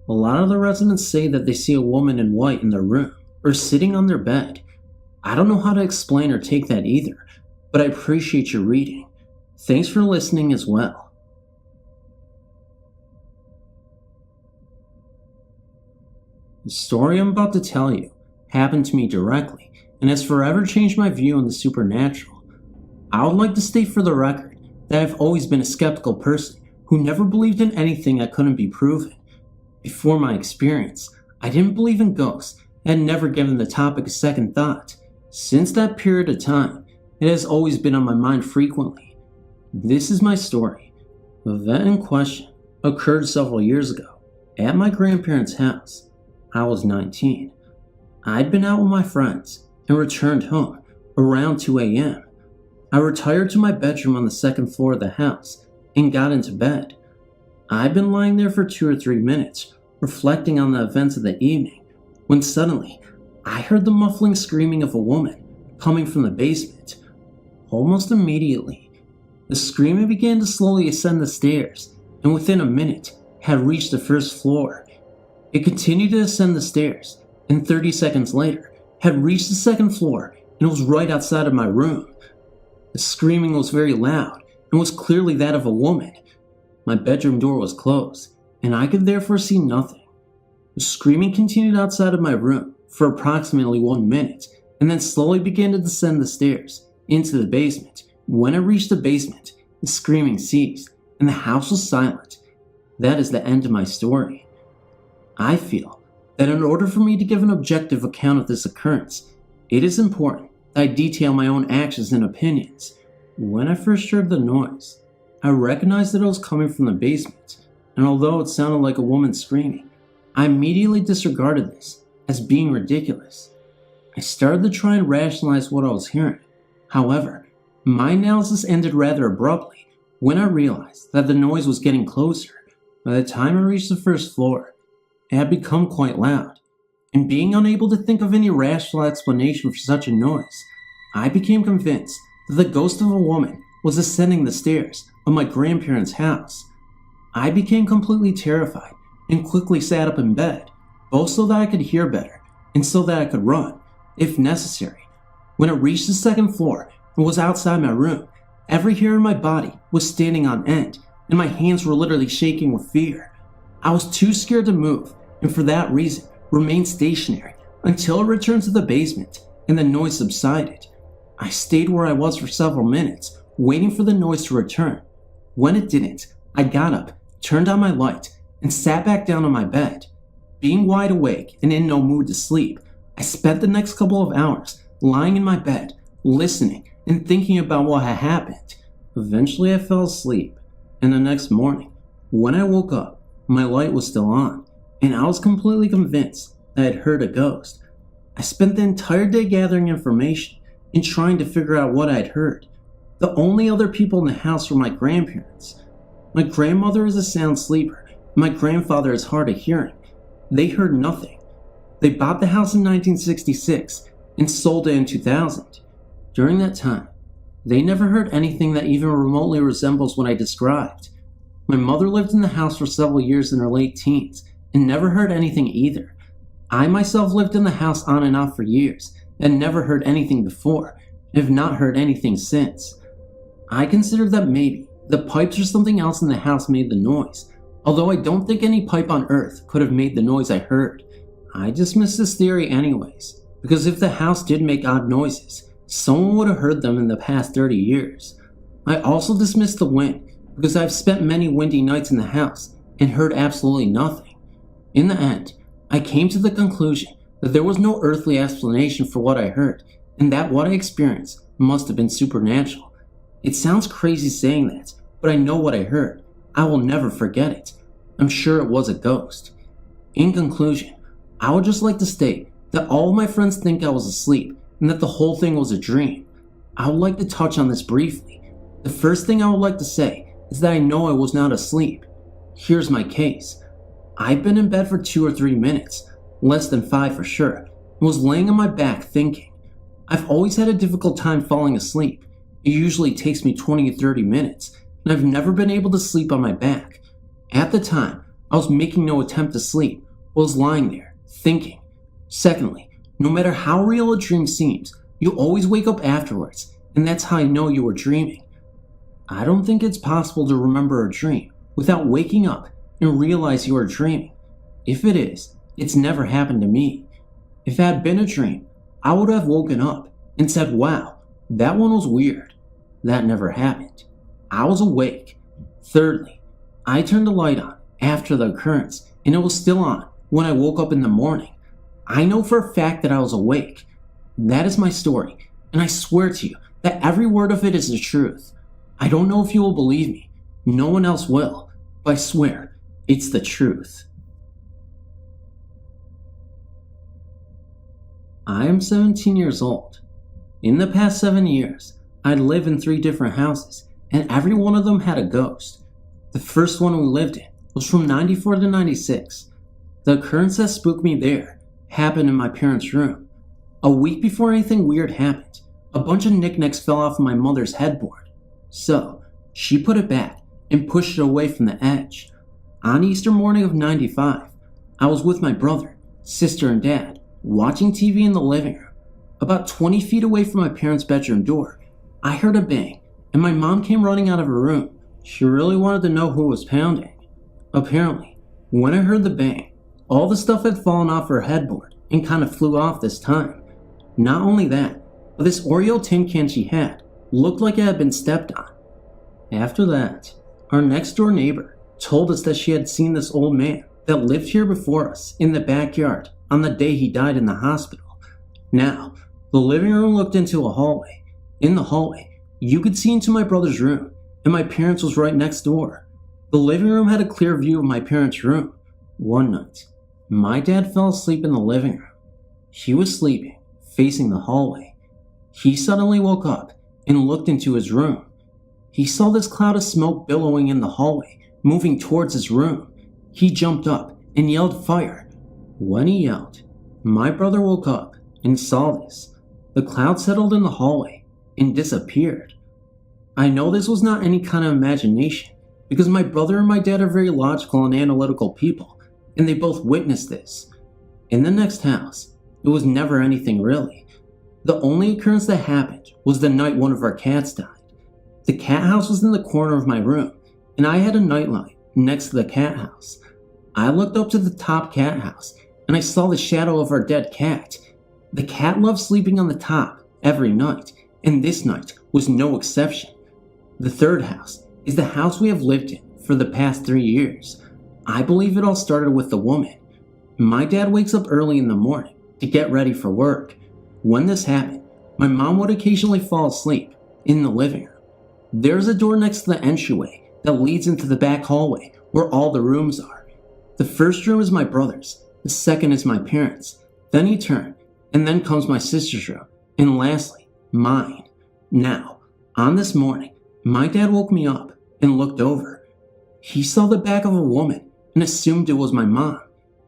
A lot of the residents say that they see a woman in white in their room, or sitting on their bed. I don't know how to explain or take that either, but I appreciate your reading. Thanks for listening as well. The story I'm about to tell you happened to me directly, and has forever changed my view on the supernatural. I would like to state for the record that I've always been a skeptical person who never believed in anything that couldn't be proven. Before my experience, I didn't believe in ghosts and had never given the topic a second thought. Since that period of time, it has always been on my mind frequently. This is my story. The event in question occurred several years ago at my grandparents' house. I was 19. I'd been out with my friends and returned home around 2 a.m. I retired to my bedroom on the second floor of the house and got into bed. I'd been lying there for 2 or 3 minutes, reflecting on the events of the evening, when suddenly I heard the muffling screaming of a woman coming from the basement. Almost immediately, The screaming began to slowly ascend the stairs, and within a minute had reached the first floor. It continued to ascend the stairs, and 30 seconds later had reached the second floor and was right outside of my room. The screaming was very loud and was clearly that of a woman. My bedroom door was closed, and I could therefore see nothing. The screaming continued outside of my room for approximately 1 minute, and then slowly began to descend the stairs into the basement. When it reached the basement, the screaming ceased, and the house was silent. That is the end of my story. I feel that in order for me to give an objective account of this occurrence, it is important that I detail my own actions and opinions. When I first heard the noise, I recognized that it was coming from the basement, and although it sounded like a woman screaming, I immediately disregarded this as being ridiculous. I started to try and rationalize what I was hearing. However, my analysis ended rather abruptly when I realized that the noise was getting closer. By the time I reached the first floor, it had become quite loud, and being unable to think of any rational explanation for such a noise, I became convinced that the ghost of a woman was ascending the stairs of my grandparents' house. I became completely terrified and quickly sat up in bed, both so that I could hear better and so that I could run, if necessary. When it reached the second floor and was outside my room, every hair in my body was standing on end, and my hands were literally shaking with fear. I was too scared to move, and for that reason, remained stationary until it returned to the basement and the noise subsided. I stayed where I was for several minutes, waiting for the noise to return. When it didn't, I got up, turned on my light, and sat back down on my bed. Being wide awake and in no mood to sleep, I spent the next couple of hours lying in my bed, listening and thinking about what had happened. Eventually I fell asleep, and the next morning, when I woke up, my light was still on, and I was completely convinced that I had heard a ghost. I spent the entire day gathering information and trying to figure out what I had heard. The only other people in the house were my grandparents. My grandmother is a sound sleeper, and my grandfather is hard of hearing. They heard nothing. They bought the house in 1966 and sold it in 2000. During that time, they never heard anything that even remotely resembles what I described. My mother lived in the house for several years in her late teens and never heard anything either. I myself lived in the house on and off for years and never heard anything before and have not heard anything since. I considered that maybe the pipes or something else in the house made the noise, although I don't think any pipe on earth could have made the noise I heard. I dismissed this theory anyways, because if the house did make odd noises, someone would have heard them in the past 30 years. I also dismissed the wind because I've spent many windy nights in the house and heard absolutely nothing. In the end, I came to the conclusion that there was no earthly explanation for what I heard, and that what I experienced must have been supernatural. It sounds crazy saying that, but I know what I heard. I will never forget it. I'm sure it was a ghost. In conclusion, I would just like to state that all of my friends think I was asleep and that the whole thing was a dream. I would like to touch on this briefly. The first thing I would like to say is that I know I was not asleep. Here's my case. I've been in bed for 2 or 3 minutes, less than 5 for sure, and was laying on my back thinking. I've always had a difficult time falling asleep. It usually takes me 20 to 30 minutes, and I've never been able to sleep on my back. At the time, I was making no attempt to sleep, but was lying there, thinking. Secondly, no matter how real a dream seems, you always wake up afterwards, and that's how I know you were dreaming. I don't think it's possible to remember a dream without waking up and realize you are dreaming. If it is, it's never happened to me. If it had been a dream, I would have woken up and said, wow, that one was weird. That never happened. I was awake. Thirdly, I turned the light on after the occurrence, and it was still on when I woke up in the morning. I know for a fact that I was awake. That is my story, and I swear to you that every word of it is the truth. I don't know if you will believe me. No one else will, but I swear it's the truth. I am 17 years old. In the past 7 years, I'd lived in 3 different houses, and every one of them had a ghost. The first one we lived in was from 94 to 96. The occurrence that spooked me there happened in my parents' room. A week before anything weird happened, a bunch of knickknacks fell off my mother's headboard. So, She put it back and pushed it away from the edge. On Easter morning of '95, I was with my brother, sister, and dad, watching TV in the living room. About 20 feet away from my parents' bedroom door, I heard a bang, and my mom came running out of her room. She really wanted to know who was pounding. Apparently, when I heard the bang, all the stuff had fallen off her headboard and kind of flew off this time. Not only that, but this Oreo tin can she had looked like it had been stepped on. After that, our next door neighbor told us that she had seen this old man that lived here before us in the backyard on the day he died in the hospital. Now, the living room looked into a hallway. In the hallway, you could see into my brother's room, and my parents' was right next door. The living room had a clear view of my parents' room. One night, my dad fell asleep in the living room. He was sleeping, facing the hallway. He suddenly woke up and looked into his room. He saw this cloud of smoke billowing in the hallway, moving towards his room. He jumped up and yelled fire. When he yelled, my brother woke up and saw this. The cloud settled in the hallway and disappeared. I know this was not any kind of imagination because my brother and my dad are very logical and analytical people, and they both witnessed this. In the next house, it was never anything really. The only occurrence that happened was the night one of our cats died. The cat house was in the corner of my room, and I had a nightlight next to the cat house. I looked up to the top cat house, and I saw the shadow of our dead cat. The cat loved sleeping on the top every night, and this night was no exception. The third house is the house we have lived in for the past 3 years. I believe it all started with the woman. My dad wakes up early in the morning to get ready for work. When this happened, my mom would occasionally fall asleep in the living room. There's a door next to the entryway that leads into the back hallway where all the rooms are. The first room is my brother's, the second is my parents', then you turn, and then comes my sister's room, and lastly, mine. Now, on this morning, my dad woke me up and looked over. He saw the back of a woman and assumed it was my mom.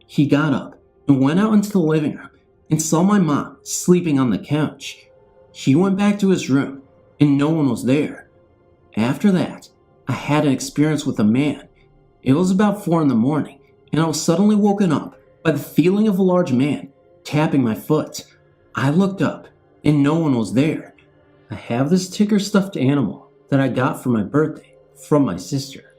He got up and went out into the living room and saw my mom sleeping on the couch. He went back to his room and no one was there. After that, I had an experience with a man. It was about 4 in the morning and I was suddenly woken up by the feeling of a large man tapping my foot. I looked up and no one was there. I have this ticker stuffed animal that I got for my birthday from my sister.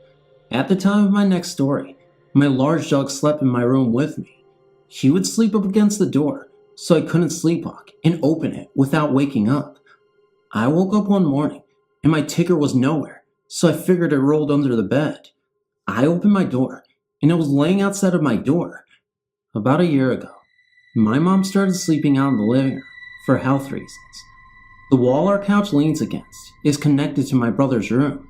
At the time of my next story, my large dog slept in my room with me. He would sleep up against the door so I couldn't sleepwalk and open it without waking up. I woke up one morning and my ticker was nowhere, so I figured it rolled under the bed. I opened my door and it was laying outside of my door. About a year ago, my mom started sleeping out in the living room for health reasons. The wall our couch leans against is connected to my brother's room.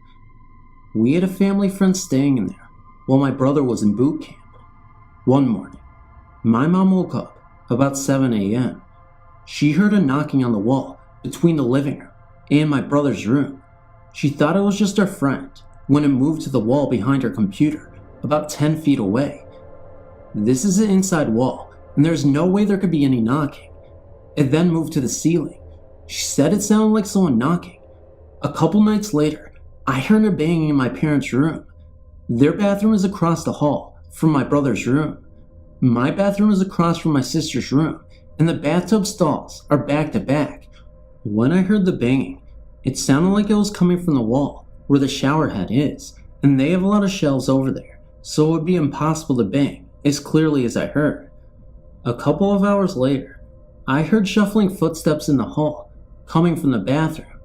We had a family friend staying in there while my brother was in boot camp. One morning, my mom woke up about 7 a.m. She heard a knocking on the wall between the living room and my brother's room. She thought it was just our friend when it moved to the wall behind her computer about 10 feet away. This is an inside wall and there's no way there could be any knocking. It then moved to the ceiling. She said it sounded like someone knocking. A couple nights later, I heard her banging in my parents' room. Their bathroom is across the hall from my brother's room. My bathroom is across from my sister's room, and the bathtub stalls are back to back. When I heard the banging, it sounded like it was coming from the wall where the shower head is, and they have a lot of shelves over there, so it would be impossible to bang as clearly as I heard. A couple of hours later, I heard shuffling footsteps in the hall coming from the bathroom.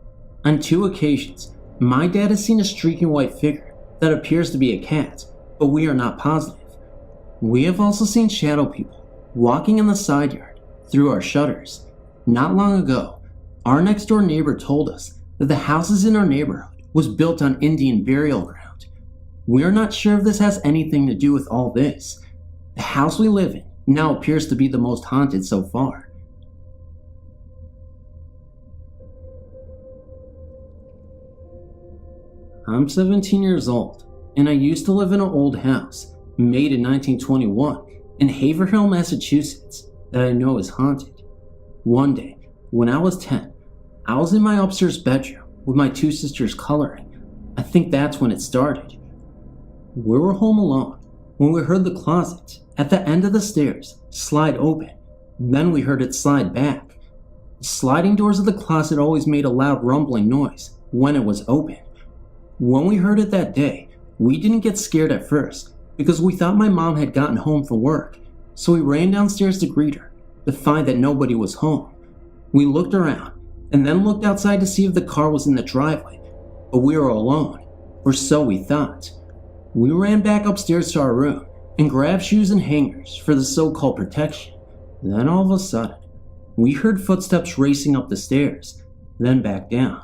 On 2 occasions, my dad has seen a streaking white figure that appears to be a cat, but we are not positive. We have also seen shadow people walking in the side yard through our shutters. Not long ago, our next door neighbor told us that the houses in our neighborhood was built on Indian burial ground. We are not sure if this has anything to do with all this. The house we live in now appears to be the most haunted so far. I'm 17 years old, and I used to live in an old house made in 1921 in Haverhill, Massachusetts that I know is haunted. One day, when I was 10, I was in my upstairs bedroom with my 2 sisters coloring. I think that's when it started. We were home alone when we heard the closet at the end of the stairs slide open. Then we heard it slide back. The sliding doors of the closet always made a loud rumbling noise when it was open. When we heard it that day, we didn't get scared at first because we thought my mom had gotten home from work, so we ran downstairs to greet her to find that nobody was home. We looked around and then looked outside to see if the car was in the driveway, but we were alone, or so we thought. We ran back upstairs to our room and grabbed shoes and hangers for the so-called protection. Then all of a sudden, we heard footsteps racing up the stairs, then back down.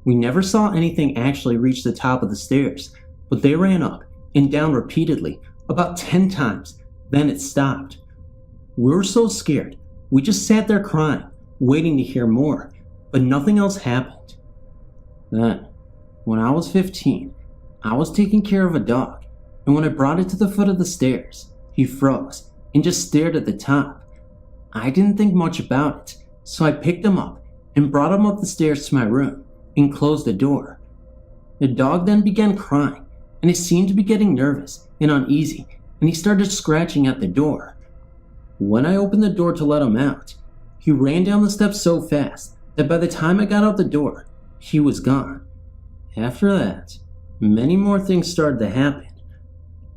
We never saw anything actually reach the top of the stairs, but they ran up and down repeatedly, about 10 times, then it stopped. We were so scared, we just sat there crying, waiting to hear more, but nothing else happened. Then, when I was 15, I was taking care of a dog, and when I brought it to the foot of the stairs, he froze and just stared at the top. I didn't think much about it, so I picked him up and brought him up the stairs to my room and closed the door. The dog then began crying, and he seemed to be getting nervous and uneasy, and he started scratching at the door. When I opened the door to let him out, he ran down the steps so fast that by the time I got out the door, he was gone. After that, many more things started to happen.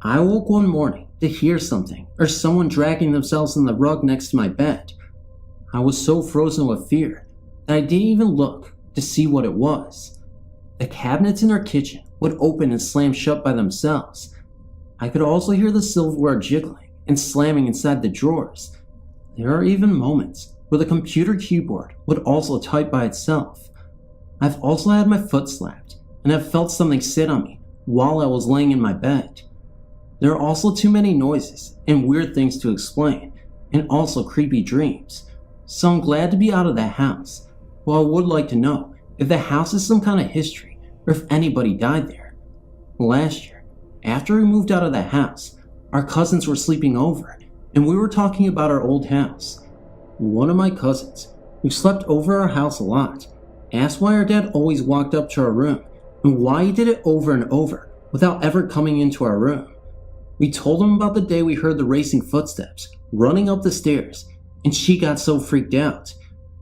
I woke one morning to hear something or someone dragging themselves on the rug next to my bed. I was so frozen with fear that I didn't even look to see what it was. The cabinets in our kitchen would open and slam shut by themselves. I could also hear the silverware jiggling and slamming inside the drawers. There are even moments where the computer keyboard would also type by itself. I've also had my foot slapped and have felt something sit on me while I was laying in my bed. There are also too many noises and weird things to explain, and also creepy dreams. So I'm glad to be out of that house. Well, I would like to know if the house has some kind of history or if anybody died there. Last year, after we moved out of that house, our cousins were sleeping over and we were talking about our old house. One of my cousins, who slept over our house a lot, asked why our dad always walked up to our room and why he did it over and over without ever coming into our room. We told him about the day we heard the racing footsteps running up the stairs, and she got so freaked out.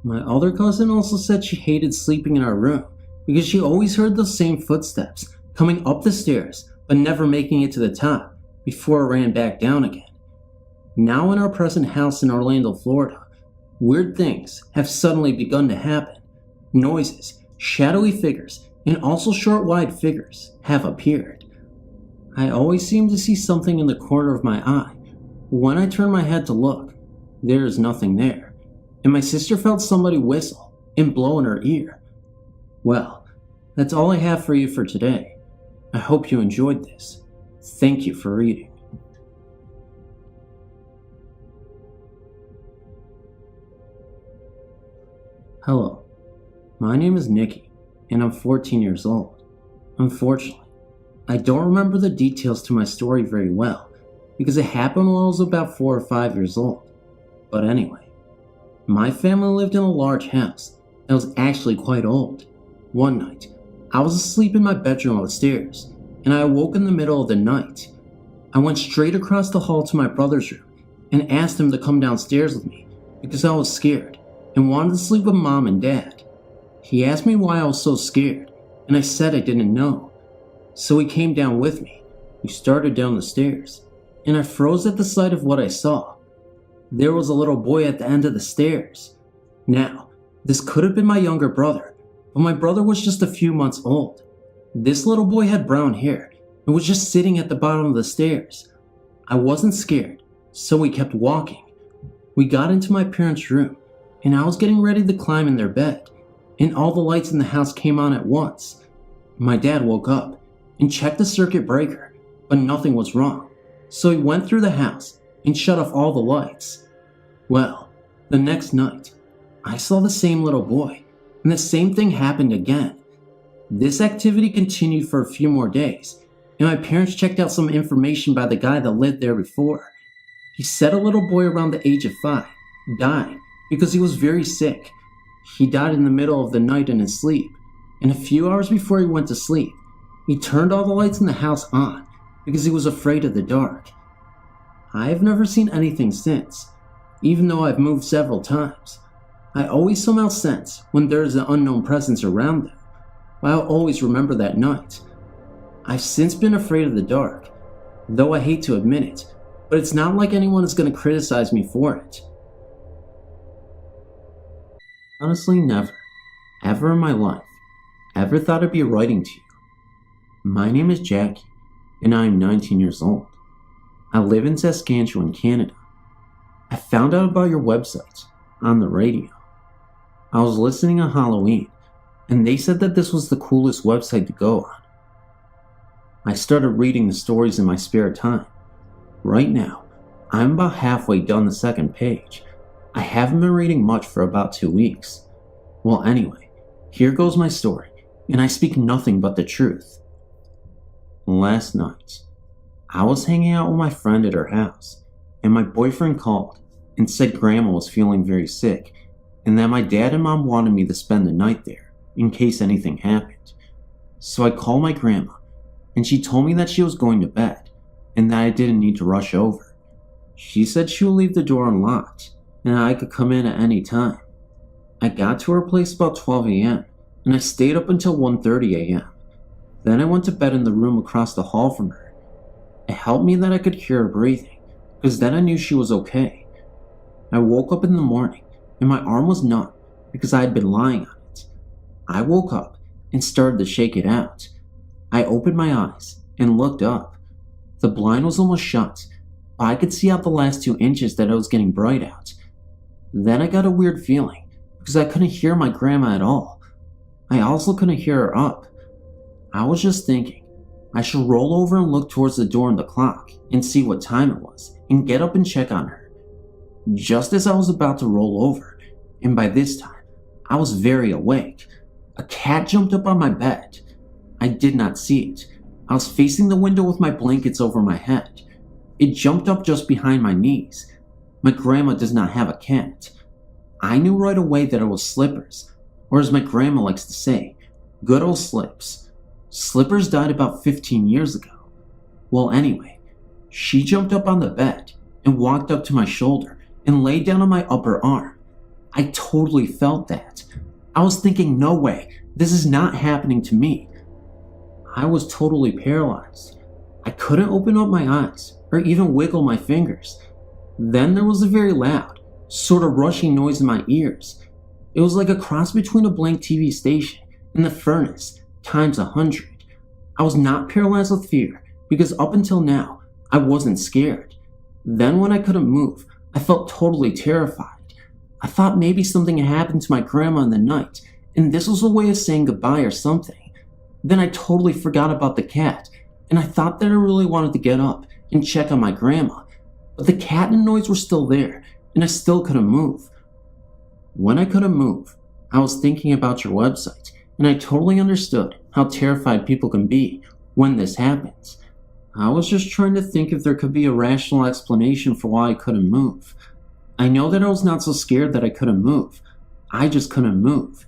My other cousin also said she hated sleeping in our room because she always heard those same footsteps coming up the stairs but never making it to the top before it ran back down again. Now in our present house in Orlando, Florida, weird things have suddenly begun to happen. Noises, shadowy figures, and also short wide figures have appeared. I always seem to see something in the corner of my eye. When I turn my head to look, there is nothing there, and my sister felt somebody whistle and blow in her ear. Well, that's all I have for you for today. I hope you enjoyed this. Thank you for reading. Hello, my name is Nikki, and I'm 14 years old. Unfortunately, I don't remember the details to my story very well, because it happened when I was about 4 or 5 years old. But anyway, my family lived in a large house that was actually quite old. One night, I was asleep in my bedroom upstairs, and I awoke in the middle of the night. I went straight across the hall to my brother's room and asked him to come downstairs with me because I was scared and wanted to sleep with Mom and Dad. He asked me why I was so scared, and I said I didn't know. So he came down with me. We started down the stairs, and I froze at the sight of what I saw. There was a little boy at the end of the stairs. Now, this could have been my younger brother, but my brother was just a few months old. This little boy had brown hair and was just sitting at the bottom of the stairs. I wasn't scared, so we kept walking. We got into my parents' room, and I was getting ready to climb in their bed, and all the lights in the house came on at once. My dad woke up and checked the circuit breaker, but nothing was wrong. So he went through the house and shut off all the lights. Well, the next night, I saw the same little boy, and the same thing happened again. This activity continued for a few more days, and my parents checked out some information by the guy that lived there before. He said a little boy around the age of 5 died because he was very sick. He died in the middle of the night in his sleep, and a few hours before he went to sleep, He turned all the lights in the house on because he was afraid of the dark. I've never seen anything since, even though I've moved several times. I always somehow sense when there is an unknown presence around them. I'll always remember that night. I've since been afraid of the dark, though I hate to admit it, but it's not like anyone is going to criticize me for it. Honestly, never, ever in my life, ever thought I'd be writing to you. My name is Jackie, and I am 19 years old. I live in Saskatchewan, Canada. I found out about your website on the radio. I was listening on Halloween, and they said that this was the coolest website to go on. I started reading the stories in my spare time. Right now, I'm about halfway done the second page. I haven't been reading much for about 2 weeks. Well, anyway, here goes my story, and I speak nothing but the truth. Last night, I was hanging out with my friend at her house, and my boyfriend called and said Grandma was feeling very sick, and that my dad and Mom wanted me to spend the night there in case anything happened. So I called my grandma, and she told me that she was going to bed, and that I didn't need to rush over. She said she would leave the door unlocked, and I could come in at any time. I got to her place about 12 a.m., and I stayed up until 1:30 a.m. Then I went to bed in the room across the hall from her. It helped me that I could hear her breathing, because then I knew she was okay. I woke up in the morning, and my arm was numb because I had been lying on it. I woke up and started to shake it out. I opened my eyes and looked up. The blind was almost shut, but I could see out the last 2 inches that it was getting bright out. Then I got a weird feeling because I couldn't hear my grandma at all. I also couldn't hear her up. I was just thinking, I should roll over and look towards the door and the clock and see what time it was and get up and check on her. Just as I was about to roll over, and by this time, I was very awake, a cat jumped up on my bed. I did not see it. I was facing the window with my blankets over my head. It jumped up just behind my knees. My grandma does not have a cat. I knew right away that it was Slippers, or as my grandma likes to say, good old Slips. Slippers died about 15 years ago. Well, anyway, she jumped up on the bed and walked up to my shoulder and laid down on my upper arm. I totally felt that. I was thinking, no way, this is not happening to me. I was totally paralyzed. I couldn't open up my eyes or even wiggle my fingers. Then there was a very loud, sort of rushing noise in my ears. It was like a cross between a blank TV station and the furnace times 100. I was not paralyzed with fear because up until now, I wasn't scared. Then when I couldn't move, I felt totally terrified. I thought maybe something had happened to my grandma in the night, and this was a way of saying goodbye or something. Then I totally forgot about the cat, and I thought that I really wanted to get up and check on my grandma, but the cat and noise were still there, and I still couldn't move. When I couldn't move, I was thinking about your website, and I totally understood how terrified people can be when this happens. I was just trying to think if there could be a rational explanation for why I couldn't move. I know that I was not so scared that I couldn't move. I just couldn't move.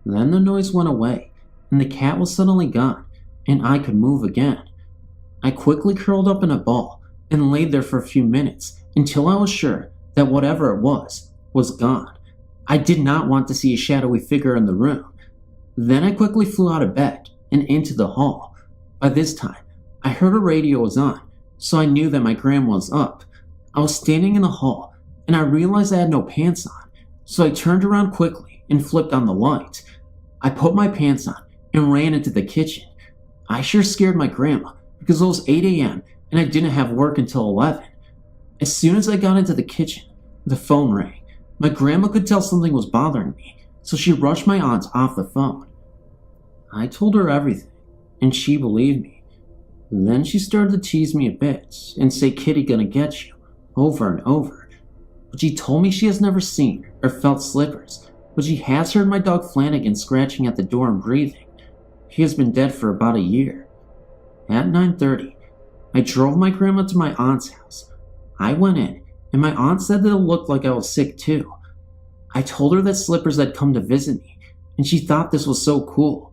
Then the noise went away, and the cat was suddenly gone, and I could move again. I quickly curled up in a ball and laid there for a few minutes until I was sure that whatever it was gone. I did not want to see a shadowy figure in the room. Then I quickly flew out of bed and into the hall. By this time, I heard a radio was on, so I knew that my grandma was up. I was standing in the hall, and I realized I had no pants on, so I turned around quickly and flipped on the light. I put my pants on and ran into the kitchen. I sure scared my grandma because it was 8 a.m. and I didn't have work until 11. As soon as I got into the kitchen, the phone rang. My grandma could tell something was bothering me, so she rushed my aunt off the phone. I told her everything, and she believed me. Then she started to tease me a bit and say Kitty gonna get you, over and over. But she told me she has never seen or felt Slippers, but she has heard my dog Flanagan scratching at the door and breathing. He has been dead for about a year. At 9:30, I drove my grandma to my aunt's house. I went in, and my aunt said that it looked like I was sick too. I told her that Slippers had come to visit me, and she thought this was so cool.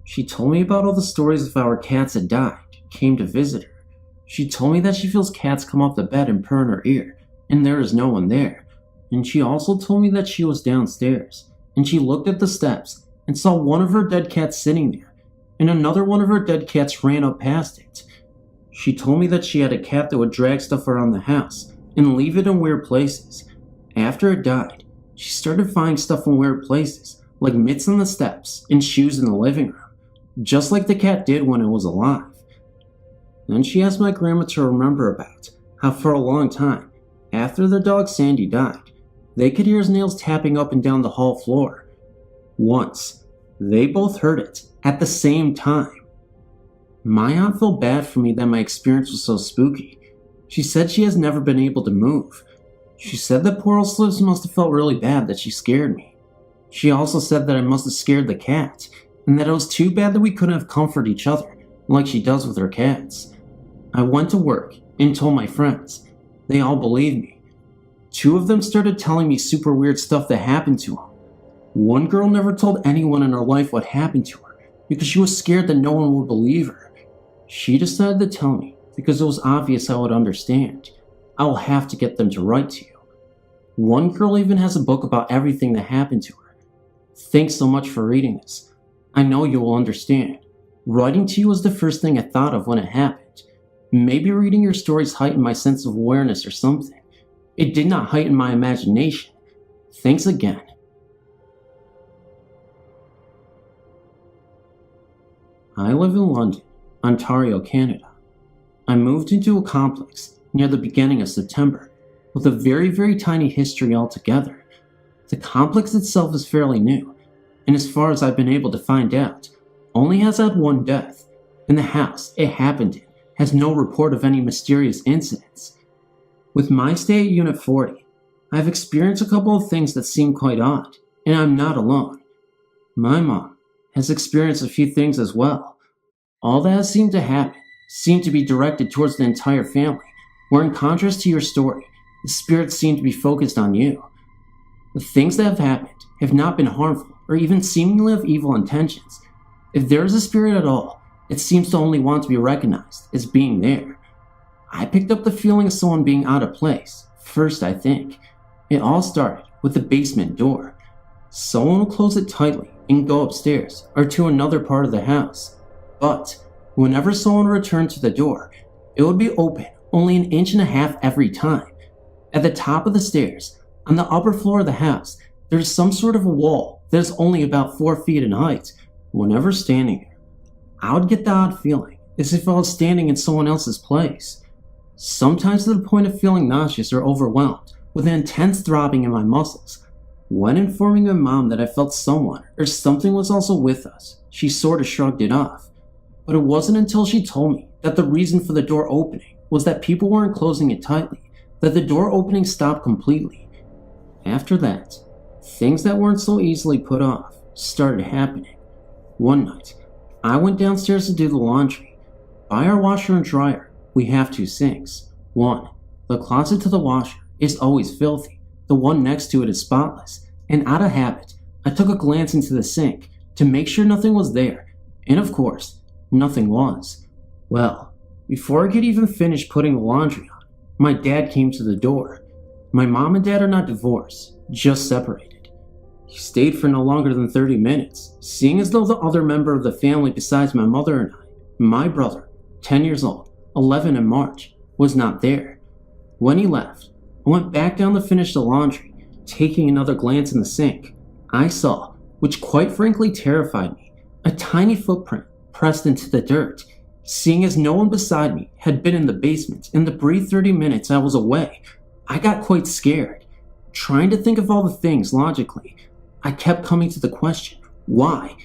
She told me about all the stories of how her cats had died, came to visit her. She told me that she feels cats come off the bed and purr in her ear, and there is no one there. And she also told me that she was downstairs, and she looked at the steps and saw one of her dead cats sitting there, and another one of her dead cats ran up past it. She told me that she had a cat that would drag stuff around the house and leave it in weird places. After it died, she started finding stuff in weird places, like mitts on the steps and shoes in the living room, just like the cat did when it was alive. Then she asked my grandma to remember about how for a long time, after their dog Sandy died, they could hear his nails tapping up and down the hall floor. Once, they both heard it at the same time. My aunt felt bad for me that my experience was so spooky. She said she has never been able to move. She said that poor old Slips must have felt really bad that she scared me. She also said that I must have scared the cat, and that it was too bad that we couldn't have comforted each other like she does with her cats. I went to work and told my friends. They all believed me. 2 of them started telling me super weird stuff that happened to them. One girl never told anyone in her life what happened to her because she was scared that no one would believe her. She decided to tell me because it was obvious I would understand. I will have to get them to write to you. One girl even has a book about everything that happened to her. Thanks so much for reading this. I know you will understand. Writing to you was the first thing I thought of when it happened. Maybe reading your stories heightened my sense of awareness or something. It did not heighten my imagination. Thanks again. I live in London, Ontario, Canada. I moved into a complex near the beginning of September with a very, very tiny history altogether. The complex itself is fairly new, and as far as I've been able to find out, only has had 1 death, and the house it happened in has no report of any mysterious incidents. With my stay at Unit 40, I've experienced a couple of things that seem quite odd, and I'm not alone. My mom has experienced a few things as well. All that has seemed to happen seemed to be directed towards the entire family, where in contrast to your story, the spirits seem to be focused on you. The things that have happened have not been harmful or even seemingly of evil intentions. If there is a spirit at all, it seems to only want to be recognized as being there. I picked up the feeling of someone being out of place, first I think. It all started with the basement door. Someone will close it tightly and go upstairs or to another part of the house. But whenever someone returned to the door, it would be open only 1.5 inches every time. At the top of the stairs, on the upper floor of the house, there is some sort of a wall that is only about 4 feet in height. Whenever standing there, I would get the odd feeling as if I was standing in someone else's place. Sometimes to the point of feeling nauseous or overwhelmed with an intense throbbing in my muscles. When informing my mom that I felt someone or something was also with us, she sort of shrugged it off. But it wasn't until she told me that the reason for the door opening was that people weren't closing it tightly, that the door opening stopped completely. After that, things that weren't so easily put off started happening. One night, I went downstairs to do the laundry. By our washer and dryer, we have 2 sinks. One, the closet to the washer, is always filthy. The one next to it is spotless. And out of habit, I took a glance into the sink to make sure nothing was there. And of course, nothing was. Well, before I could even finish putting the laundry on, my dad came to the door. My mom and dad are not divorced, just separated. He stayed for no longer than 30 minutes, seeing as though the other member of the family besides my mother and I, my brother, 10 years old, 11 in March, was not there. When he left, I went back down to finish the laundry. Taking another glance in the sink, I saw, which quite frankly terrified me, a tiny footprint pressed into the dirt. Seeing as no one beside me had been in the basement in the brief 30 minutes I was away, I got quite scared. Trying to think of all the things logically, I kept coming to the question, why?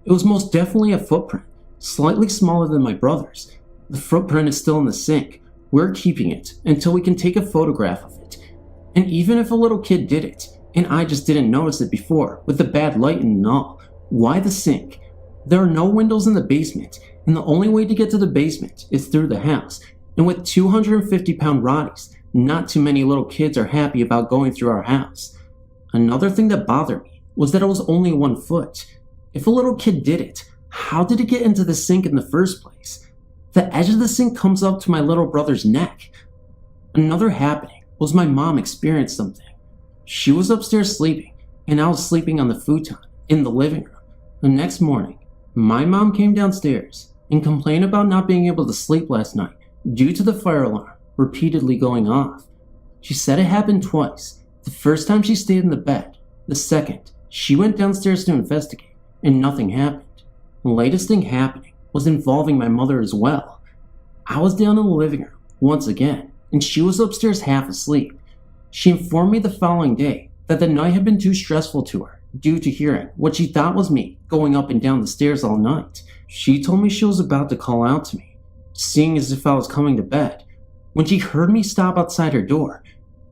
It was most definitely a footprint, slightly smaller than my brother's. The footprint is still in the sink. We're keeping it until we can take a photograph of it. And even if a little kid did it, and I just didn't notice it before with the bad lighting and all, why the sink? There are no windows in the basement, and the only way to get to the basement is through the house. And with 250-pound Roddies, not too many little kids are happy about going through our house. Another thing that bothered me was that it was only 1 foot. If a little kid did it, How did it get into the sink in the first place? The edge of the sink comes up to my little brother's neck. Another happening was my mom experienced something. She was upstairs sleeping, and I was sleeping on the futon in the living room. The next morning, my mom came downstairs and complained about not being able to sleep last night due to the fire alarm repeatedly going off. She said it happened twice. The first time she stayed in the bed. The second, she went downstairs to investigate, and nothing happened. The latest thing happening was involving my mother as well. I was down in the living room once again, and she was upstairs half asleep. She informed me the following day that the night had been too stressful to her due to hearing what she thought was me going up and down the stairs all night. She told me she was about to call out to me, seeing as if I was coming to bed, when she heard me stop outside her door,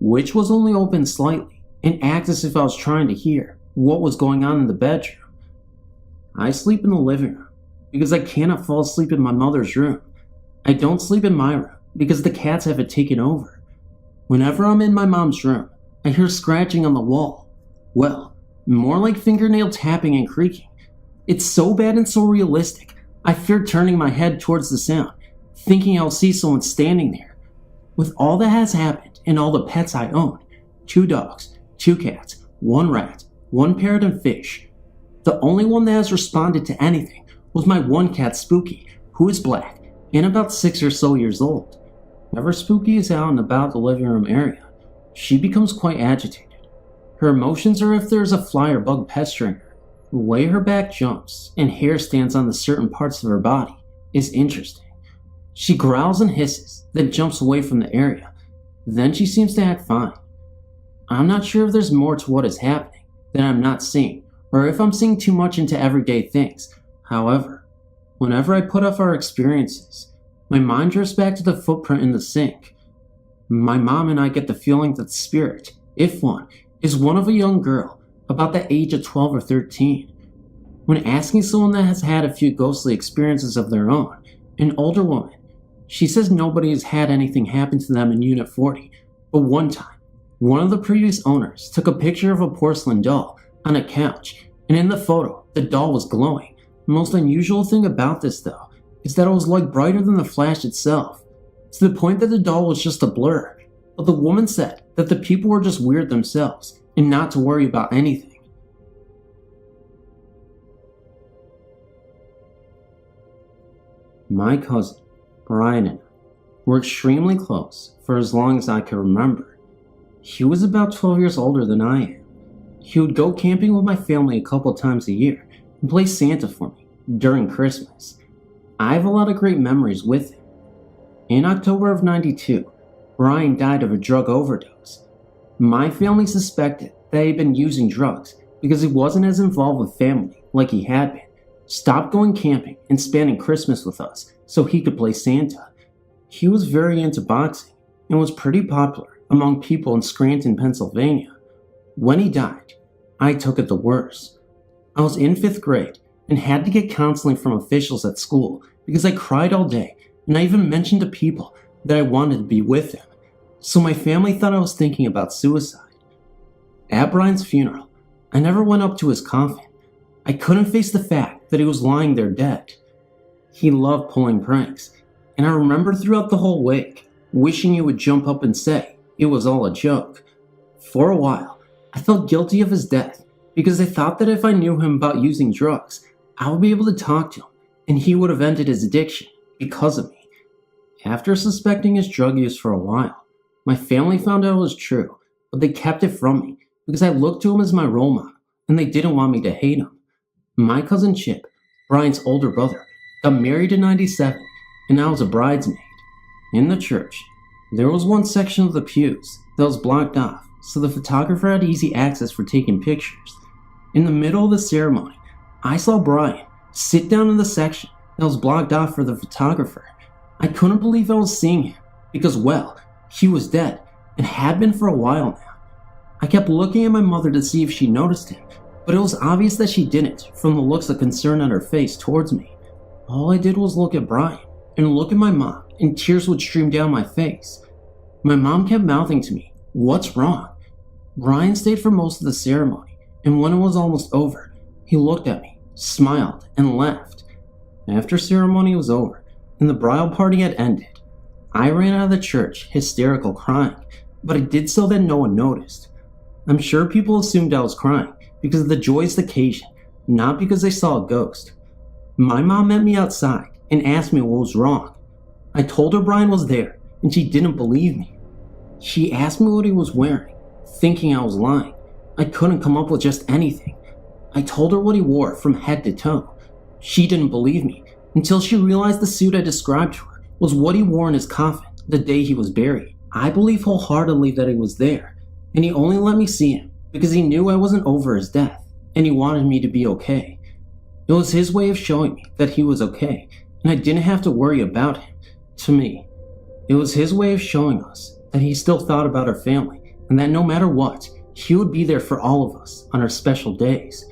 which was only open slightly, and act as if I was trying to hear what was going on in the bedroom. I sleep in the living room because I cannot fall asleep in my mother's room. I don't sleep in my room because the cats have it taken over. Whenever I'm in my mom's room, I hear scratching on the wall. Well, more like fingernail tapping and creaking. It's so bad and so realistic, I fear turning my head towards the sound, thinking I'll see someone standing there. With all that has happened and all the pets I own, 2 dogs, 2 cats, 1 rat, 1 parrot and fish, the only one that has responded to anything was my 1 cat Spooky, who is black and about 6 or so years old. Whenever Spooky is out and about the living room area, she becomes quite agitated. Her emotions are if there is a fly or bug pestering her. The way her back jumps and hair stands on the certain parts of her body is interesting. She growls and hisses, then jumps away from the area. Then she seems to act fine. I'm not sure if there's more to what is happening that I'm not seeing, or if I'm seeing too much into everyday things. However, whenever I put off our experiences, my mind drifts back to the footprint in the sink. My mom and I get the feeling that the spirit, if one, is one of a young girl about the age of 12 or 13. When asking someone that has had a few ghostly experiences of their own, an older woman, she says nobody has had anything happen to them in Unit 40, but one time, one of the previous owners took a picture of a porcelain doll on a couch, and in the photo, the doll was glowing. The most unusual thing about this, though, is that it was like brighter than the flash itself, to the point that the doll was just a blur. But the woman said that the people were just weird themselves, and not to worry about anything. My cousin, Brian, and I were extremely close for as long as I can remember. He was about 12 years older than I am. He would go camping with my family a couple times a year and play Santa for me during Christmas. I have a lot of great memories with him. In October of '92, Brian died of a drug overdose. My family suspected that he'd been using drugs because he wasn't as involved with family like he had been, stopped going camping and spending Christmas with us so he could play Santa. He was very into boxing and was pretty popular among people in Scranton, Pennsylvania. When he died, I took it the worst. I was in 5th grade and had to get counseling from officials at school because I cried all day, and I even mentioned to people that I wanted to be with him. So my family thought I was thinking about suicide. At Brian's funeral, I never went up to his coffin. I couldn't face the fact that he was lying there dead. He loved pulling pranks, and I remember throughout the whole wake, wishing he would jump up and say it was all a joke. For a while, I felt guilty of his death because I thought that if I knew him about using drugs, I would be able to talk to him, and he would have ended his addiction because of me. After suspecting his drug use for a while, my family found out it was true, but they kept it from me because I looked to him as my role model, and they didn't want me to hate him. My cousin Chip, Brian's older brother, got married in '97, and I was a bridesmaid. In the church, there was one section of the pews that was blocked off, so the photographer had easy access for taking pictures. In the middle of the ceremony, I saw Brian sit down in the section that was blocked off for the photographer. I couldn't believe I was seeing him because, well, he was dead and had been for a while now. I kept looking at my mother to see if she noticed him, but it was obvious that she didn't from the looks of concern on her face towards me. All I did was look at Brian and look at my mom, and tears would stream down my face. My mom kept mouthing to me, "What's wrong?" Brian stayed for most of the ceremony, and when it was almost over, he looked at me, smiled, and left. After ceremony was over and the bridal party had ended, I ran out of the church, hysterical crying, but I did so that no one noticed. I'm sure people assumed I was crying because of the joyous occasion, not because they saw a ghost. My mom met me outside and asked me what was wrong. I told her Brian was there and she didn't believe me. She asked me what he was wearing, thinking I was lying. I couldn't come up with just anything. I told her what he wore from head to toe. She didn't believe me until she realized the suit I described to her was what he wore in his coffin the day he was buried. I believe wholeheartedly that he was there, and he only let me see him because he knew I wasn't over his death, and he wanted me to be okay. It was his way of showing me that he was okay, and I didn't have to worry about him. To me, it was his way of showing us that he still thought about our family, and that no matter what, he would be there for all of us on our special days.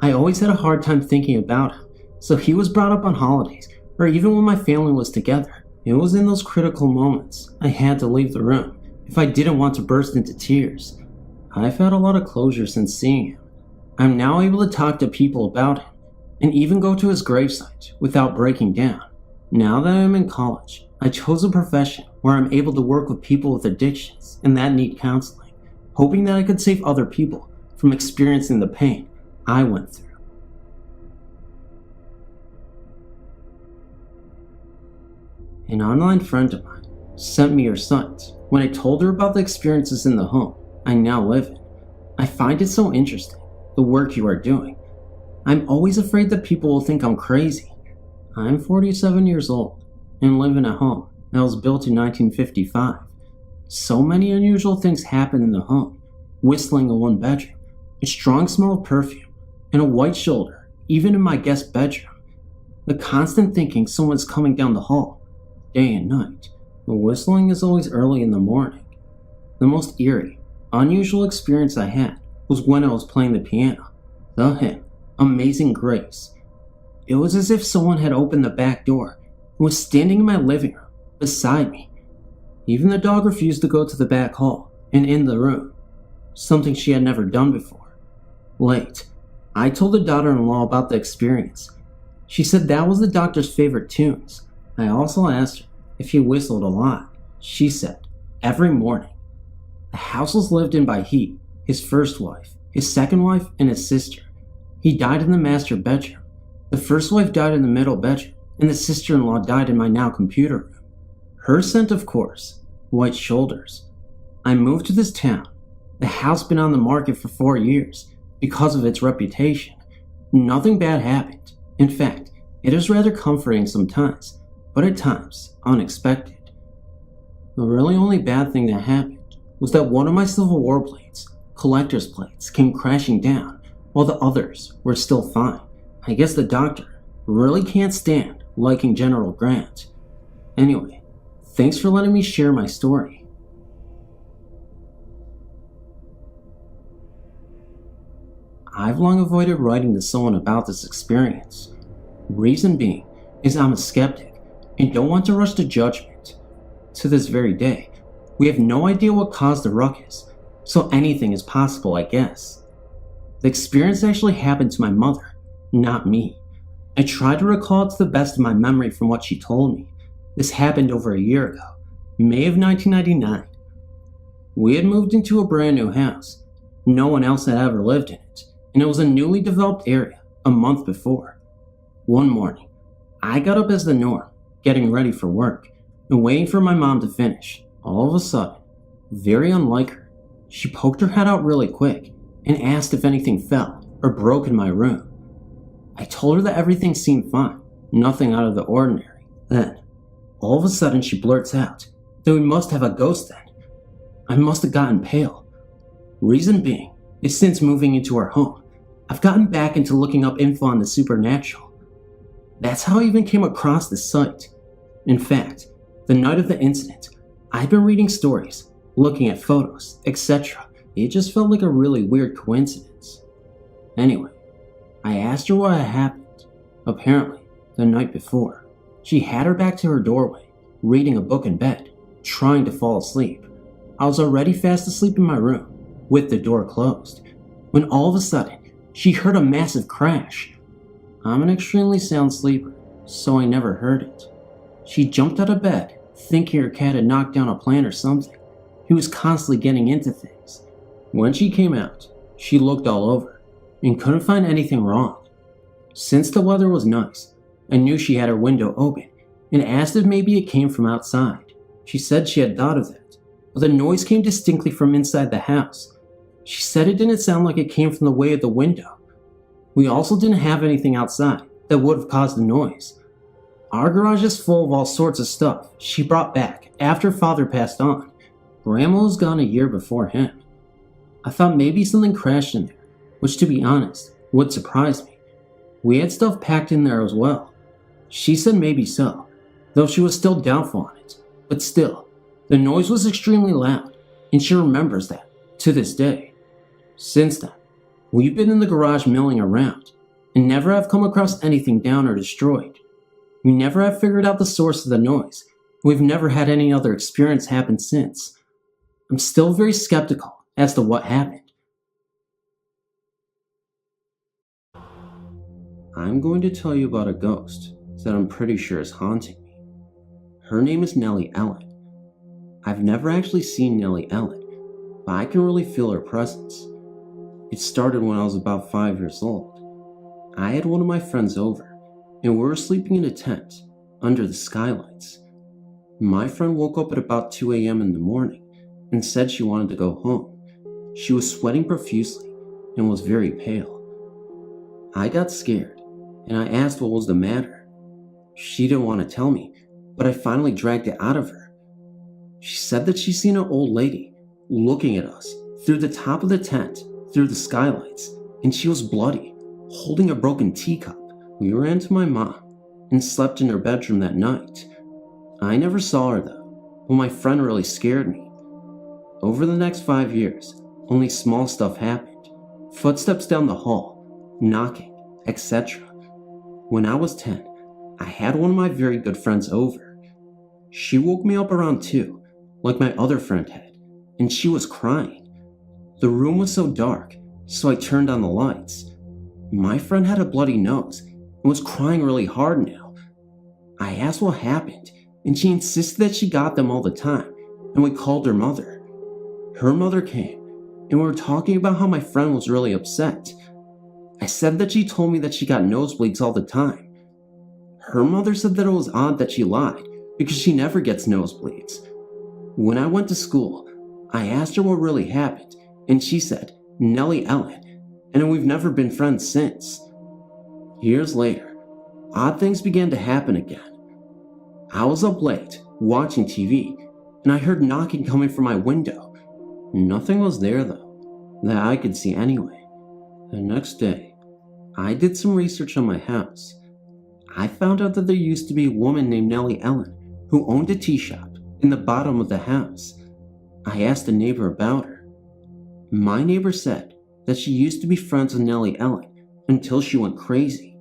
I always had a hard time thinking about him, so he was brought up on holidays, or even when my family was together. It was in those critical moments I had to leave the room if I didn't want to burst into tears. I've had a lot of closure since seeing him. I'm now able to talk to people about him, and even go to his gravesite without breaking down. Now that I'm in college, I chose a profession where I'm able to work with people with addictions and that need counseling, hoping that I could save other people from experiencing the pain I went through. An online friend of mine sent me her site when I told her about the experiences in the home I now live in. I find it so interesting, the work you are doing. I'm always afraid that people will think I'm crazy. I'm 47 years old and live in a home that was built in 1955. So many unusual things happen in the home. Whistling in one bedroom, a strong smell of perfume, and a white shoulder, even in my guest bedroom. The constant thinking someone's coming down the hall, day and night. The whistling is always early in the morning. The most eerie, unusual experience I had was when I was playing the piano. The hymn, Amazing Grace. It was as if someone had opened the back door and was standing in my living room beside me. Even the dog refused to go to the back hall and in the room, something she had never done before. Late, I told the daughter-in-law about the experience. She said that was the doctor's favorite tunes. I also asked her if he whistled a lot. She said, every morning. The house was lived in by he, his first wife, his second wife, and his sister. He died in the master bedroom. The first wife died in the middle bedroom, and the sister-in-law died in my now computer room. Her scent, of course, white shoulders. I moved to this town. The house been on the market for 4 years because of its reputation. Nothing bad happened. In fact, it is rather comforting sometimes, but at times unexpected. The really only bad thing that happened was that one of my Civil War plates, collector's plates, came crashing down while the others were still fine. I guess the doctor really can't stand liking General Grant. Anyway, thanks for letting me share my story. I've long avoided writing to someone about this experience. Reason being is I'm a skeptic and don't want to rush to judgment. To this very day, we have no idea what caused the ruckus, so anything is possible, I guess. The experience actually happened to my mother, not me. I tried to recall it to the best of my memory from what she told me. This happened over a year ago, May of 1999. We had moved into a brand new house. No one else had ever lived in it, and it was a newly developed area a month before. One morning, I got up as the norm, getting ready for work, and waiting for my mom to finish. All of a sudden, very unlike her, she poked her head out really quick and asked if anything fell or broke in my room. I told her that everything seemed fine, nothing out of the ordinary. Then, all of a sudden she blurts out that we must have a ghost then. I must have gotten pale. Reason being is since moving into our home, I've gotten back into looking up info on the supernatural. That's how I even came across this site. In fact, the night of the incident, I've been reading stories, looking at photos, etc. It just felt like a really weird coincidence. Anyway, I asked her what had happened. Apparently, the night before, she had her back to her doorway, reading a book in bed, trying to fall asleep. I was already fast asleep in my room, with the door closed, when all of a sudden, she heard a massive crash. I'm an extremely sound sleeper, so I never heard it. She jumped out of bed, thinking her cat had knocked down a plant or something. He was constantly getting into things. When she came out, she looked all over and couldn't find anything wrong. Since the weather was nice, I knew she had her window open and asked if maybe it came from outside. She said she had thought of that, but the noise came distinctly from inside the house. She said it didn't sound like it came from the way of the window. We also didn't have anything outside that would have caused the noise. Our garage is full of all sorts of stuff she brought back after father passed on. Grandma was gone a year before him. I thought maybe something crashed in there, which to be honest, would surprise me. We had stuff packed in there as well. She said maybe so, though she was still doubtful on it. But still, the noise was extremely loud, and she remembers that, to this day. Since then, we've been in the garage milling around, and never have come across anything down or destroyed. We never have figured out the source of the noise. We've never had any other experience happen since. I'm still very skeptical as to what happened. I'm going to tell you about a ghost that I'm pretty sure is haunting me. Her name is Nellie Ellen. I've never actually seen Nellie Ellen, but I can really feel her presence. It started when I was about 5 years old. I had one of my friends over, and we were sleeping in a tent under the skylights. My friend woke up at about 2 a.m. in the morning and said she wanted to go home. She was sweating profusely and was very pale. I got scared, and I asked what was the matter. She didn't want to tell me, but I finally dragged it out of her. She said that she'd seen an old lady looking at us through the top of the tent, through the skylights, and she was bloody, holding a broken teacup. We ran to my mom and slept in her bedroom that night. I never saw her though, but my friend really scared me. Over the next 5 years, only small stuff happened. Footsteps down the hall, knocking, etc. When I was 10, I had one of my very good friends over. She woke me up around 2, like my other friend had, and she was crying. The room was so dark, so I turned on the lights. My friend had a bloody nose and was crying really hard now. I asked what happened, and she insisted that she got them all the time, and we called her mother. Her mother came, and we were talking about how my friend was really upset. I said that she told me that she got nosebleeds all the time. Her mother said that it was odd that she lied, because she never gets nosebleeds. When I went to school, I asked her what really happened, and she said, Nellie Ellen, and we've never been friends since. Years later, odd things began to happen again. I was up late, watching TV, and I heard knocking coming from my window. Nothing was there though, that I could see anyway. The next day, I did some research on my house. I found out that there used to be a woman named Nellie Ellen who owned a tea shop in the bottom of the house. I asked a neighbor about her. My neighbor said that she used to be friends with Nellie Ellen until she went crazy.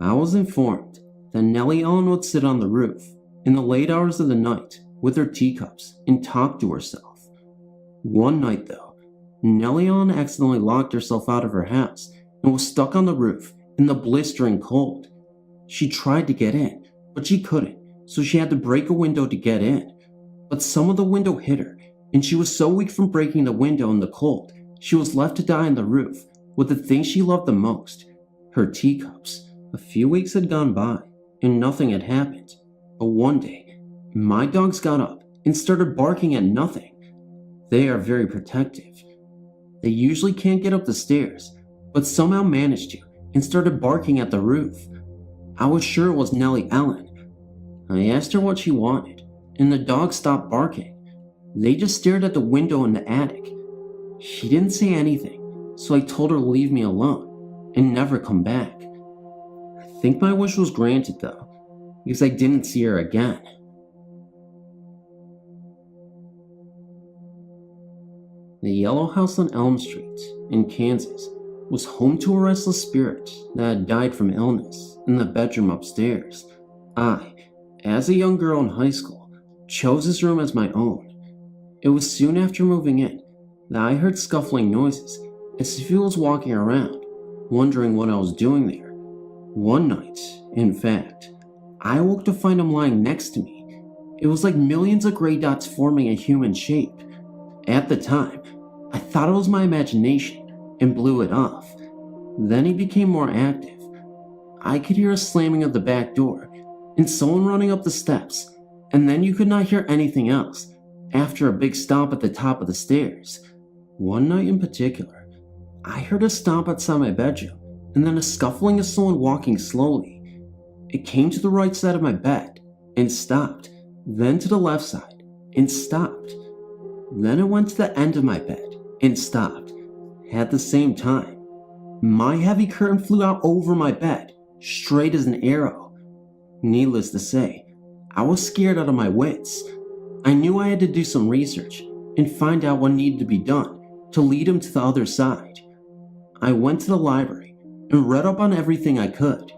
I was informed that Nellie Ellen would sit on the roof in the late hours of the night with her teacups and talk to herself. One night though, Nellie Ellen accidentally locked herself out of her house and was stuck on the roof in the blistering cold. She tried to get in, but she couldn't, so she had to break a window to get in. But some of the window hit her, and she was so weak from breaking the window in the cold, she was left to die on the roof with the thing she loved the most, her teacups. A few weeks had gone by, and nothing had happened. But one day, my dogs got up and started barking at nothing. They are very protective. They usually can't get up the stairs, but somehow managed to and started barking at the roof. I was sure it was Nellie Ellen. I asked her what she wanted, and the dogs stopped barking. They just stared at the window in the attic. She didn't say anything, so I told her to leave me alone and never come back. I think my wish was granted though, because I didn't see her again. The Yellow House on Elm Street in Kansas was home to a restless spirit that had died from illness in the bedroom upstairs. I, as a young girl in high school, chose this room as my own. It was soon after moving in that I heard scuffling noises as if he was walking around, wondering what I was doing there. One night, in fact, I awoke to find him lying next to me. It was like millions of gray dots forming a human shape. At the time, I thought it was my imagination and blew it off. Then he became more active. I could hear a slamming of the back door and someone running up the steps, and then you could not hear anything else after a big stomp at the top of the stairs. One night in particular, I heard a stomp outside my bedroom and then a scuffling of someone walking slowly. It came to the right side of my bed and stopped, then to the left side and stopped. Then it went to the end of my bed and stopped. At the same time, my heavy curtain flew out over my bed, straight as an arrow. Needless to say, I was scared out of my wits. I knew I had to do some research and find out what needed to be done to lead him to the other side. I went to the library and read up on everything I could.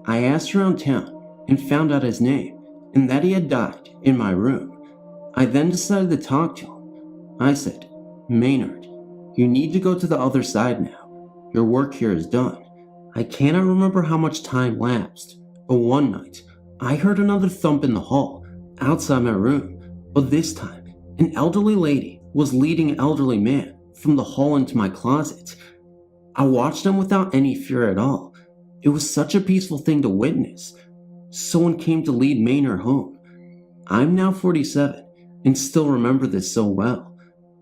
I asked around town and found out his name and that he had died in my room. I then decided to talk to him. I said, "Maynard, you need to go to the other side now. Your work here is done." I cannot remember how much time lapsed, but one night I heard another thump in the hall outside my room, but this time an elderly lady was leading an elderly man from the hall into my closet. I watched them without any fear at all. It was such a peaceful thing to witness. Someone came to lead Maynard home. I'm now 47 and still remember this so well.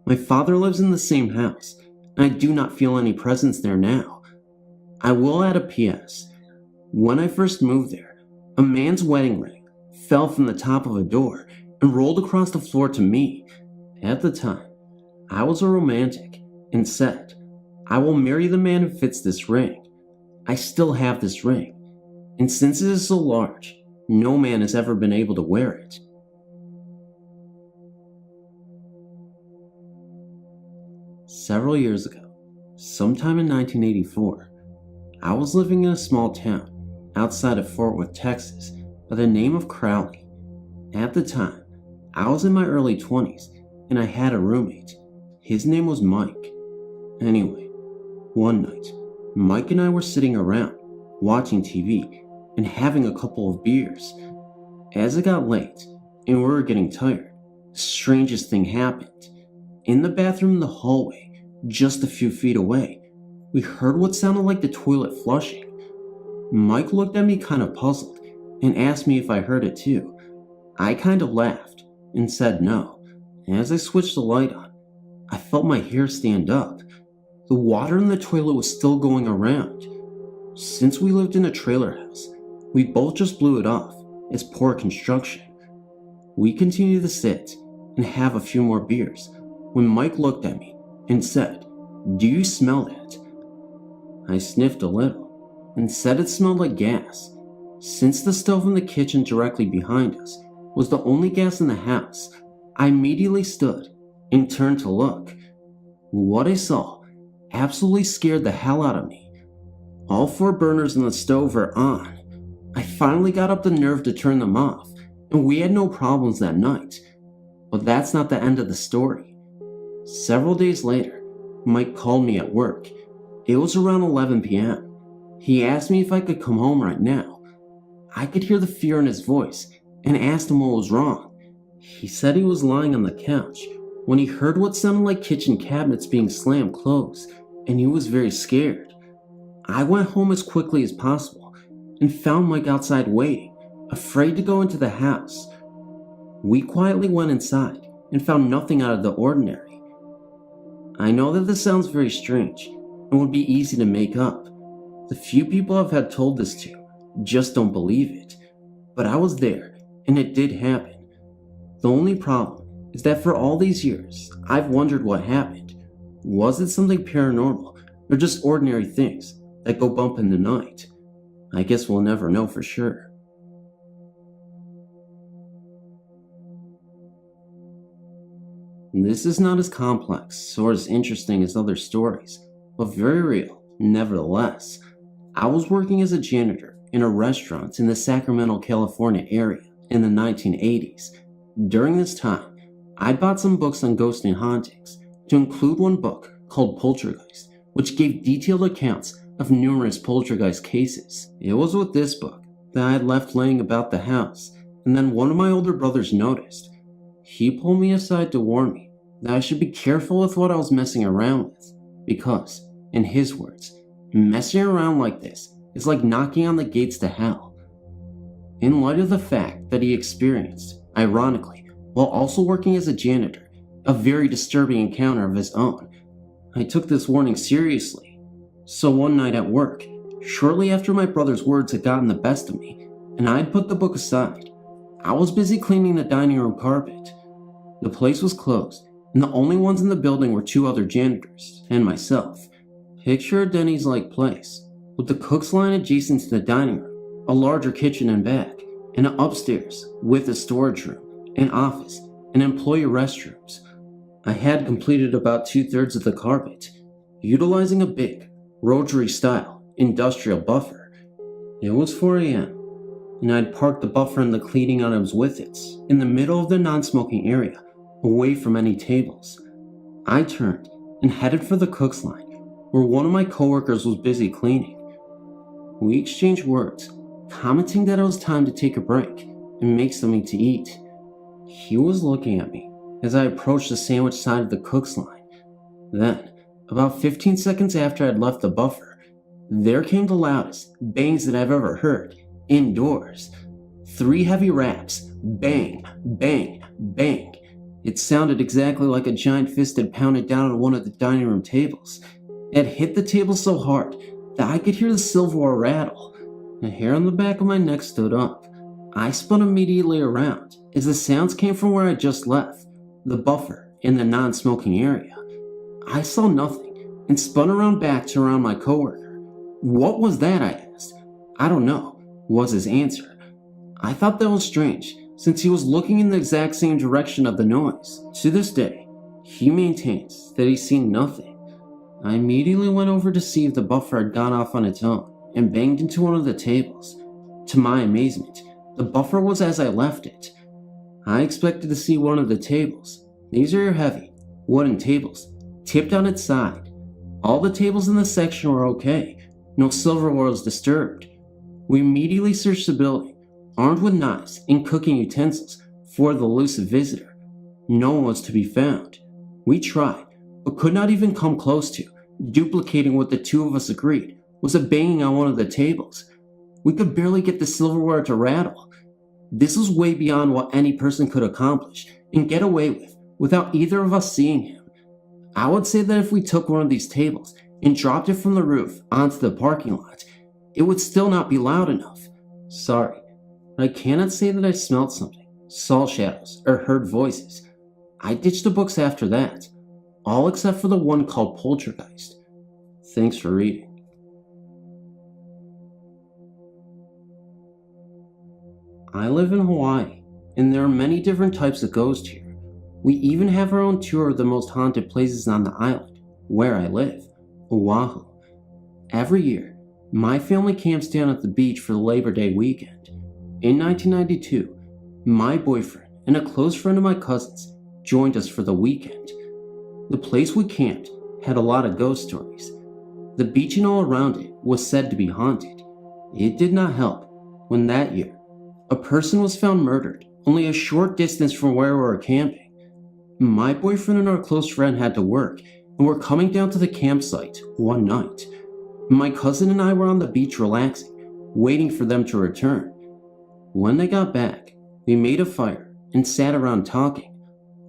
My father lives in the same house, and I do not feel any presence there now. I will add a PS. When I first moved there, a man's wedding ring fell from the top of a door and rolled across the floor to me. At the time, I was a romantic and said, "I will marry the man who fits this ring." I still have this ring, and since it is so large, no man has ever been able to wear it. Several years ago, sometime in 1984, I was living in a small town outside of Fort Worth, Texas, by the name of Crowley. At the time, I was in my early 20s and I had a roommate. His name was Mike. Anyway, one night, Mike and I were sitting around, watching TV and having a couple of beers. As it got late and we were getting tired, the strangest thing happened. In the bathroom in the hallway, just a few feet away, we heard what sounded like the toilet flushing. Mike looked at me kind of puzzled and asked me if I heard it too. I kind of laughed and said no. As I switched the light on, I felt my hair stand up. The water in the toilet was still going around. Since we lived in a trailer house, we both just blew it off as poor construction. We continued to sit and have a few more beers when Mike looked at me and said, "Do you smell that?" I sniffed a little and said it smelled like gas. Since the stove in the kitchen directly behind us was the only gas in the house, I immediately stood and turned to look. What I saw absolutely scared the hell out of me. All 4 burners in the stove were on. I finally got up the nerve to turn them off, and we had no problems that night. But that's not the end of the story. Several days later, Mike called me at work. It was around 11 p.m. He asked me if I could come home right now. I could hear the fear in his voice and asked him what was wrong. He said he was lying on the couch when he heard what sounded like kitchen cabinets being slammed closed, and he was very scared. I went home as quickly as possible and found Mike outside waiting, afraid to go into the house. We quietly went inside and found nothing out of the ordinary. I know that this sounds very strange and would be easy to make up. The few people I've had told this to just don't believe it, but I was there and it did happen. The only problem is that for all these years, I've wondered what happened. Was it something paranormal or just ordinary things that go bump in the night? I guess we'll never know for sure. This is not as complex or as interesting as other stories, but very real nevertheless. I was working as a janitor in a restaurant in the Sacramento, California area in the 1980s. During this time, I bought some books on ghosts and hauntings, to include one book called Poltergeist, which gave detailed accounts of numerous poltergeist cases. It was with this book that I had left laying about the house, and then one of my older brothers noticed. He pulled me aside to warn me that I should be careful with what I was messing around with, because, in his words, messing around like this is like knocking on the gates to hell. In light of the fact that he experienced, ironically, while also working as a janitor, a very disturbing encounter of his own, I took this warning seriously. So one night at work, shortly after my brother's words had gotten the best of me, and I had put the book aside, I was busy cleaning the dining room carpet. The place was closed, and the only ones in the building were 2 other janitors, and myself. Picture a Denny's-like place, with the cook's line adjacent to the dining room, a larger kitchen and back, and an upstairs with a storage room, an office, and employee restrooms. I had completed about 2/3 of the carpet, utilizing a big, rotary-style, industrial buffer. It was 4 a.m., and I'd parked the buffer and the cleaning items with it, in the middle of the non-smoking area, away from any tables. I turned and headed for the cook's line, where one of my coworkers was busy cleaning. We exchanged words, commenting that it was time to take a break and make something to eat. He was looking at me as I approached the sandwich side of the cook's line. Then, about 15 seconds after I'd left the buffer, there came the loudest bangs that I've ever heard, indoors. 3 heavy raps, bang, bang, bang. It sounded exactly like a giant fist had pounded down on one of the dining room tables. It hit the table so hard that I could hear the silverware rattle. The hair on the back of my neck stood up. I spun immediately around as the sounds came from where I just left, the buffer in the non-smoking area. I saw nothing and spun around back to around my coworker. "What was that?" I asked. "I don't know," was his answer. I thought that was strange, since he was looking in the exact same direction of the noise. To this day, he maintains that he's seen nothing. I immediately went over to see if the buffer had gone off on its own and banged into one of the tables. To my amazement, the buffer was as I left it. I expected to see one of the tables. These are your heavy, wooden tables, tipped on its side. All the tables in the section were okay. No silverware was disturbed. We immediately searched the building, armed with knives and cooking utensils, for the elusive visitor. No one was to be found. We tried, but could not even come close to duplicating what the 2 of us agreed was a banging on one of the tables. We could barely get the silverware to rattle. This was way beyond what any person could accomplish and get away with without either of us seeing him. I would say that if we took one of these tables and dropped it from the roof onto the parking lot, it would still not be loud enough. Sorry, but I cannot say that I smelled something, saw shadows, or heard voices. I ditched the books after that, all except for the one called Poltergeist. Thanks for reading. I live in Hawaii, and there are many different types of ghosts here. We even have our own tour of the most haunted places on the island, where I live, Oahu. Every year, my family camps down at the beach for the Labor Day weekend. In 1992, my boyfriend and a close friend of my cousin's joined us for the weekend. The place we camped had a lot of ghost stories. The beach and all around it was said to be haunted. It did not help when that year, a person was found murdered only a short distance from where we were camping. My boyfriend and our close friend had to work and were coming down to the campsite one night. My cousin and I were on the beach relaxing, waiting for them to return. When they got back, we made a fire and sat around talking.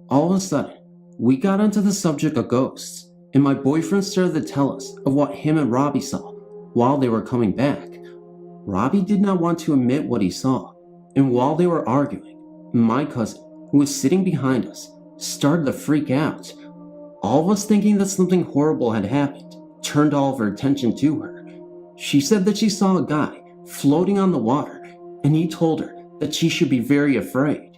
All of a sudden, we got onto the subject of ghosts, and my boyfriend started to tell us of what him and Robbie saw while they were coming back. Robbie did not want to admit what he saw, and while they were arguing, my cousin, who was sitting behind us, started to freak out. All of us, thinking that something horrible had happened, turned all of our attention to her. She said that she saw a guy floating on the water, and he told her that she should be very afraid.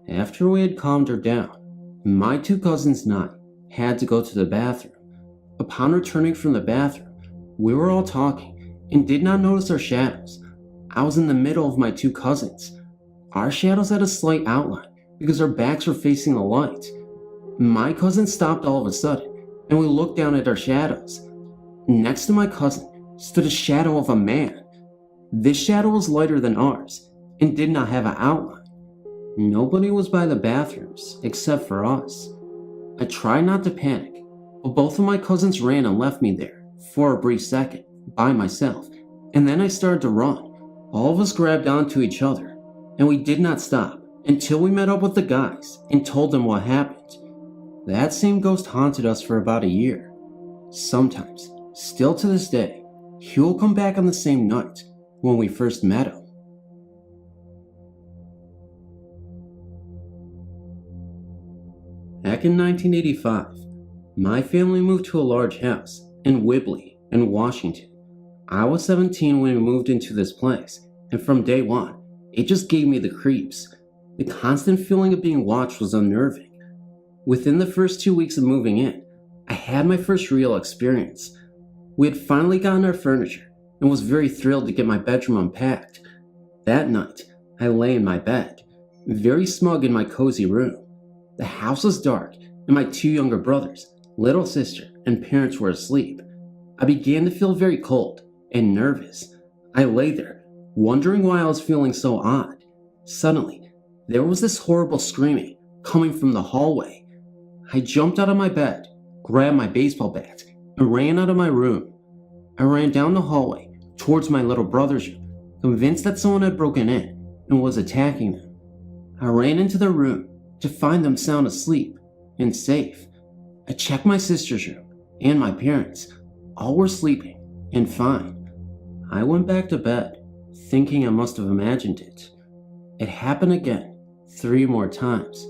After we had calmed her down, my 2 cousins and I had to go to the bathroom. Upon returning from the bathroom, we were all talking and did not notice our shadows. I was in the middle of my 2 cousins. Our shadows had a slight outline because our backs were facing the light. My cousin stopped all of a sudden, and we looked down at our shadows. Next to my cousin stood a shadow of a man. This shadow was lighter than ours and did not have an outline. Nobody was by the bathrooms except for us. I tried not to panic, but both of my cousins ran and left me there for a brief second by myself, and then I started to run. All of us grabbed onto each other, and we did not stop until we met up with the guys and told them what happened. That same ghost haunted us for about a year. Sometimes, still to this day, he will come back on the same night when we first met him. Back in 1985, my family moved to a large house in Whibley, in Washington. I was 17 when we moved into this place, and from day one, it just gave me the creeps. The constant feeling of being watched was unnerving. Within the first 2 weeks of moving in, I had my first real experience. We had finally gotten our furniture and was very thrilled to get my bedroom unpacked. That night, I lay in my bed, very smug in my cozy room. The house was dark, and my 2 younger brothers, little sister, and parents were asleep. I began to feel very cold and nervous. I lay there, wondering why I was feeling so odd. Suddenly, there was this horrible screaming coming from the hallway. I jumped out of my bed, grabbed my baseball bat, and ran out of my room. I ran down the hallway towards my little brother's room, convinced that someone had broken in and was attacking them. I ran into their room to find them sound asleep and safe. I checked my sister's room and my parents. All were sleeping and fine. I went back to bed, thinking I must have imagined it. It happened again 3 more times.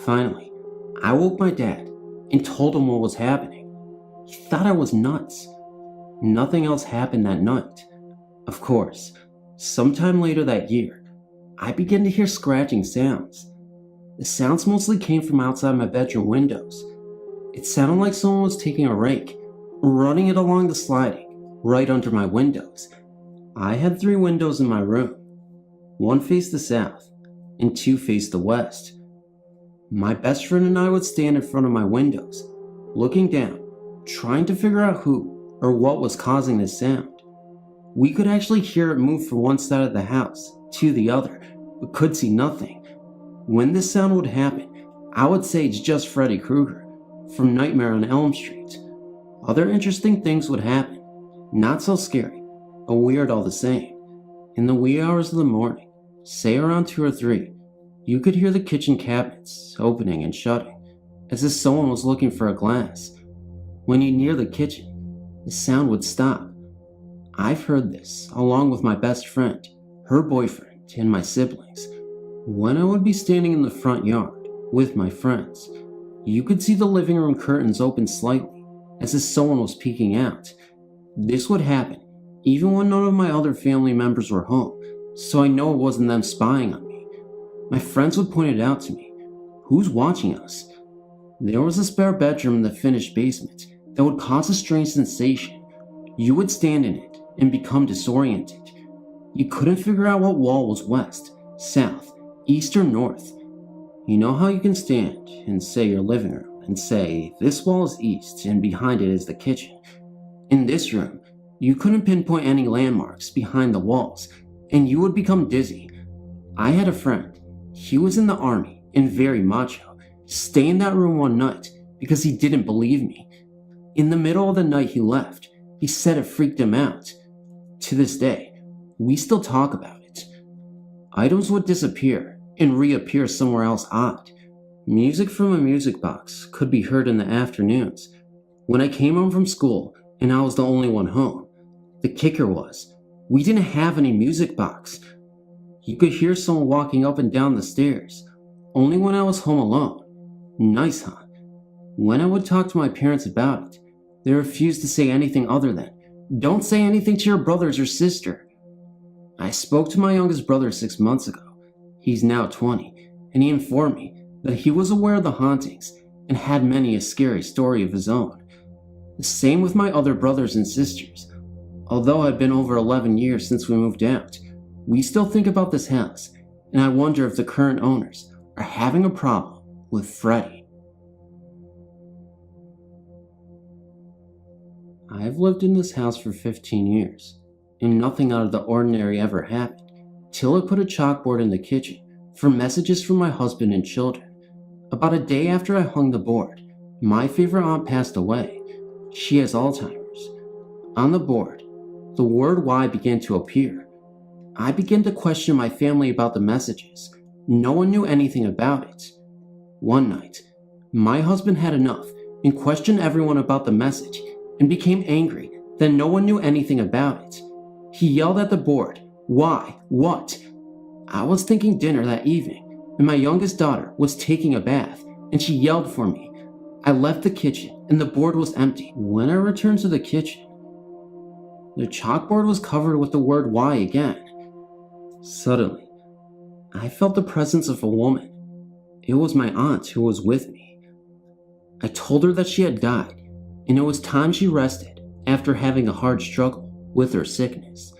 Finally, I woke my dad and told him what was happening. He thought I was nuts. Nothing else happened that night. Of course, sometime later that year, I began to hear scratching sounds. The sounds mostly came from outside my bedroom windows. It sounded like someone was taking a rake, running it along the sliding, right under my windows. I had 3 windows in my room. 1 faced the south, and 2 faced the west. My best friend and I would stand in front of my windows, looking down, trying to figure out who or what was causing this sound. We could actually hear it move from one side of the house to the other, but could see nothing. When this sound would happen, I would say it's just Freddy Krueger from Nightmare on Elm Street. Other interesting things would happen, not so scary, but weird all the same. In the wee hours of the morning, say around 2 or 3, you could hear the kitchen cabinets opening and shutting, as if someone was looking for a glass. When you near the kitchen, the sound would stop. I've heard this, along with my best friend, her boyfriend, and my siblings. When I would be standing in the front yard with my friends, you could see the living room curtains open slightly, as if someone was peeking out. This would happen even when none of my other family members were home, so I know it wasn't them spying on me. My friends would point it out to me. Who's watching us? There was a spare bedroom in the finished basement that would cause a strange sensation. You would stand in it and become disoriented. You couldn't figure out what wall was west, south, east, or north. You know how you can stand in, say, your living room and say, this wall is east and behind it is the kitchen. In this room, you couldn't pinpoint any landmarks behind the walls, and you would become dizzy. I had a friend. He was in the army and very macho. Stay in that room one night because he didn't believe me. In the middle of the night he left. He said it freaked him out. To this day, we still talk about it. Items would disappear and reappear somewhere else odd. Music from a music box could be heard in the afternoons. When I came home from school and I was the only one home, the kicker was, we didn't have any music box. You could hear someone walking up and down the stairs, only when I was home alone. Nice, huh? When I would talk to my parents about it, they refused to say anything other than, don't say anything to your brothers or sister. I spoke to my youngest brother 6 months ago. He's now 20, and he informed me that he was aware of the hauntings and had many a scary story of his own. The same with my other brothers and sisters. Although it's been over 11 years since we moved out, we still think about this house, and I wonder if the current owners are having a problem with Freddy. I've lived in this house for 15 years. and nothing out of the ordinary ever happened, till I put a chalkboard in the kitchen for messages from my husband and children. About a day after I hung the board, my favorite aunt passed away. She has Alzheimer's. On the board, the word Y began to appear. I began to question my family about the messages. No one knew anything about it. One night, my husband had enough and questioned everyone about the message and became angry that no one knew anything about it. He yelled at the board, "Why? What?" I was thinking dinner that evening, and my youngest daughter was taking a bath, and she yelled for me. I left the kitchen, and the board was empty. When I returned to the kitchen, the chalkboard was covered with the word Y again. Suddenly, I felt the presence of a woman. It was my aunt who was with me. I told her that she had died, and it was time she rested after having a hard struggle with her sickness.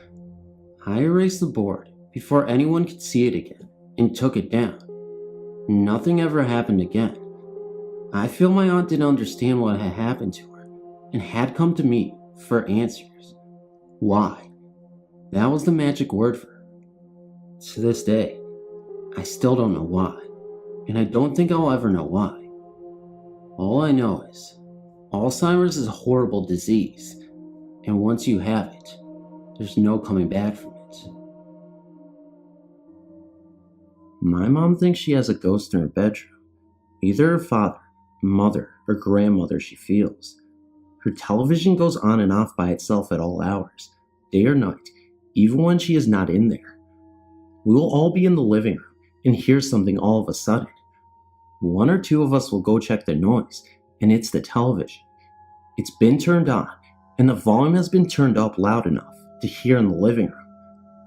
I erased the board before anyone could see it again and took it down. Nothing ever happened again. I feel my aunt didn't understand what had happened to her and had come to me for answers. Why? That was the magic word for her. To this day, I still don't know why, and I don't think I'll ever know why. All I know is Alzheimer's is a horrible disease, and once you have it, there's no coming back from it. My mom thinks she has a ghost in her bedroom. Either her father, mother, or grandmother she feels. Her television goes on and off by itself at all hours, day or night, even when she is not in there. We will all be in the living room and hear something all of a sudden. One or two of us will go check the noise, and it's the television. It's been turned on, and the volume has been turned up loud enough to hear in the living room.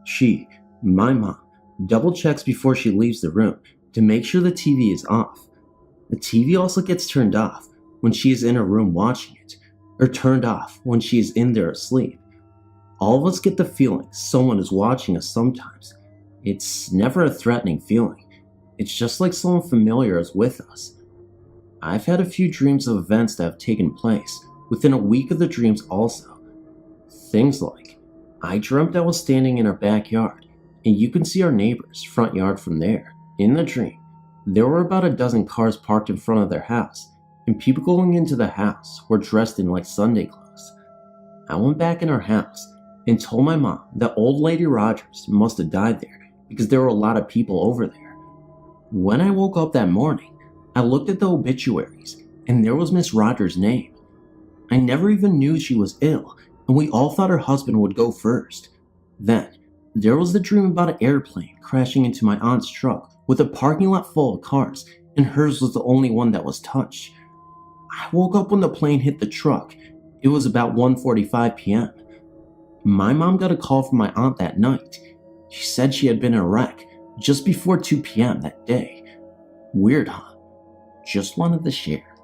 She, my mom, double checks before she leaves the room to make sure the TV is off. The TV also gets turned off when she is in her room watching it, or turned off when she is in there asleep. All of us get the feeling someone is watching us sometimes. It's never a threatening feeling. It's just like someone familiar is with us. I've had a few dreams of events that have taken place within a week of the dreams also. Things like, I dreamt I was standing in our backyard, and you can see our neighbor's front yard from there. In the dream, there were about a dozen cars parked in front of their house, and people going into the house were dressed in like Sunday clothes. I went back in our house and told my mom that old lady Rogers must have died there because there were a lot of people over there. When I woke up that morning, I looked at the obituaries, and there was Miss Rogers' name. I never even knew she was ill, and we all thought her husband would go first. Then, there was the dream about an airplane crashing into my aunt's truck with a parking lot full of cars, and hers was the only one that was touched. I woke up when the plane hit the truck. It was about 1:45 p.m. My mom got a call from my aunt that night. She said she had been in a wreck just before 2 p.m. that day. Weird, huh? Just wanted to share.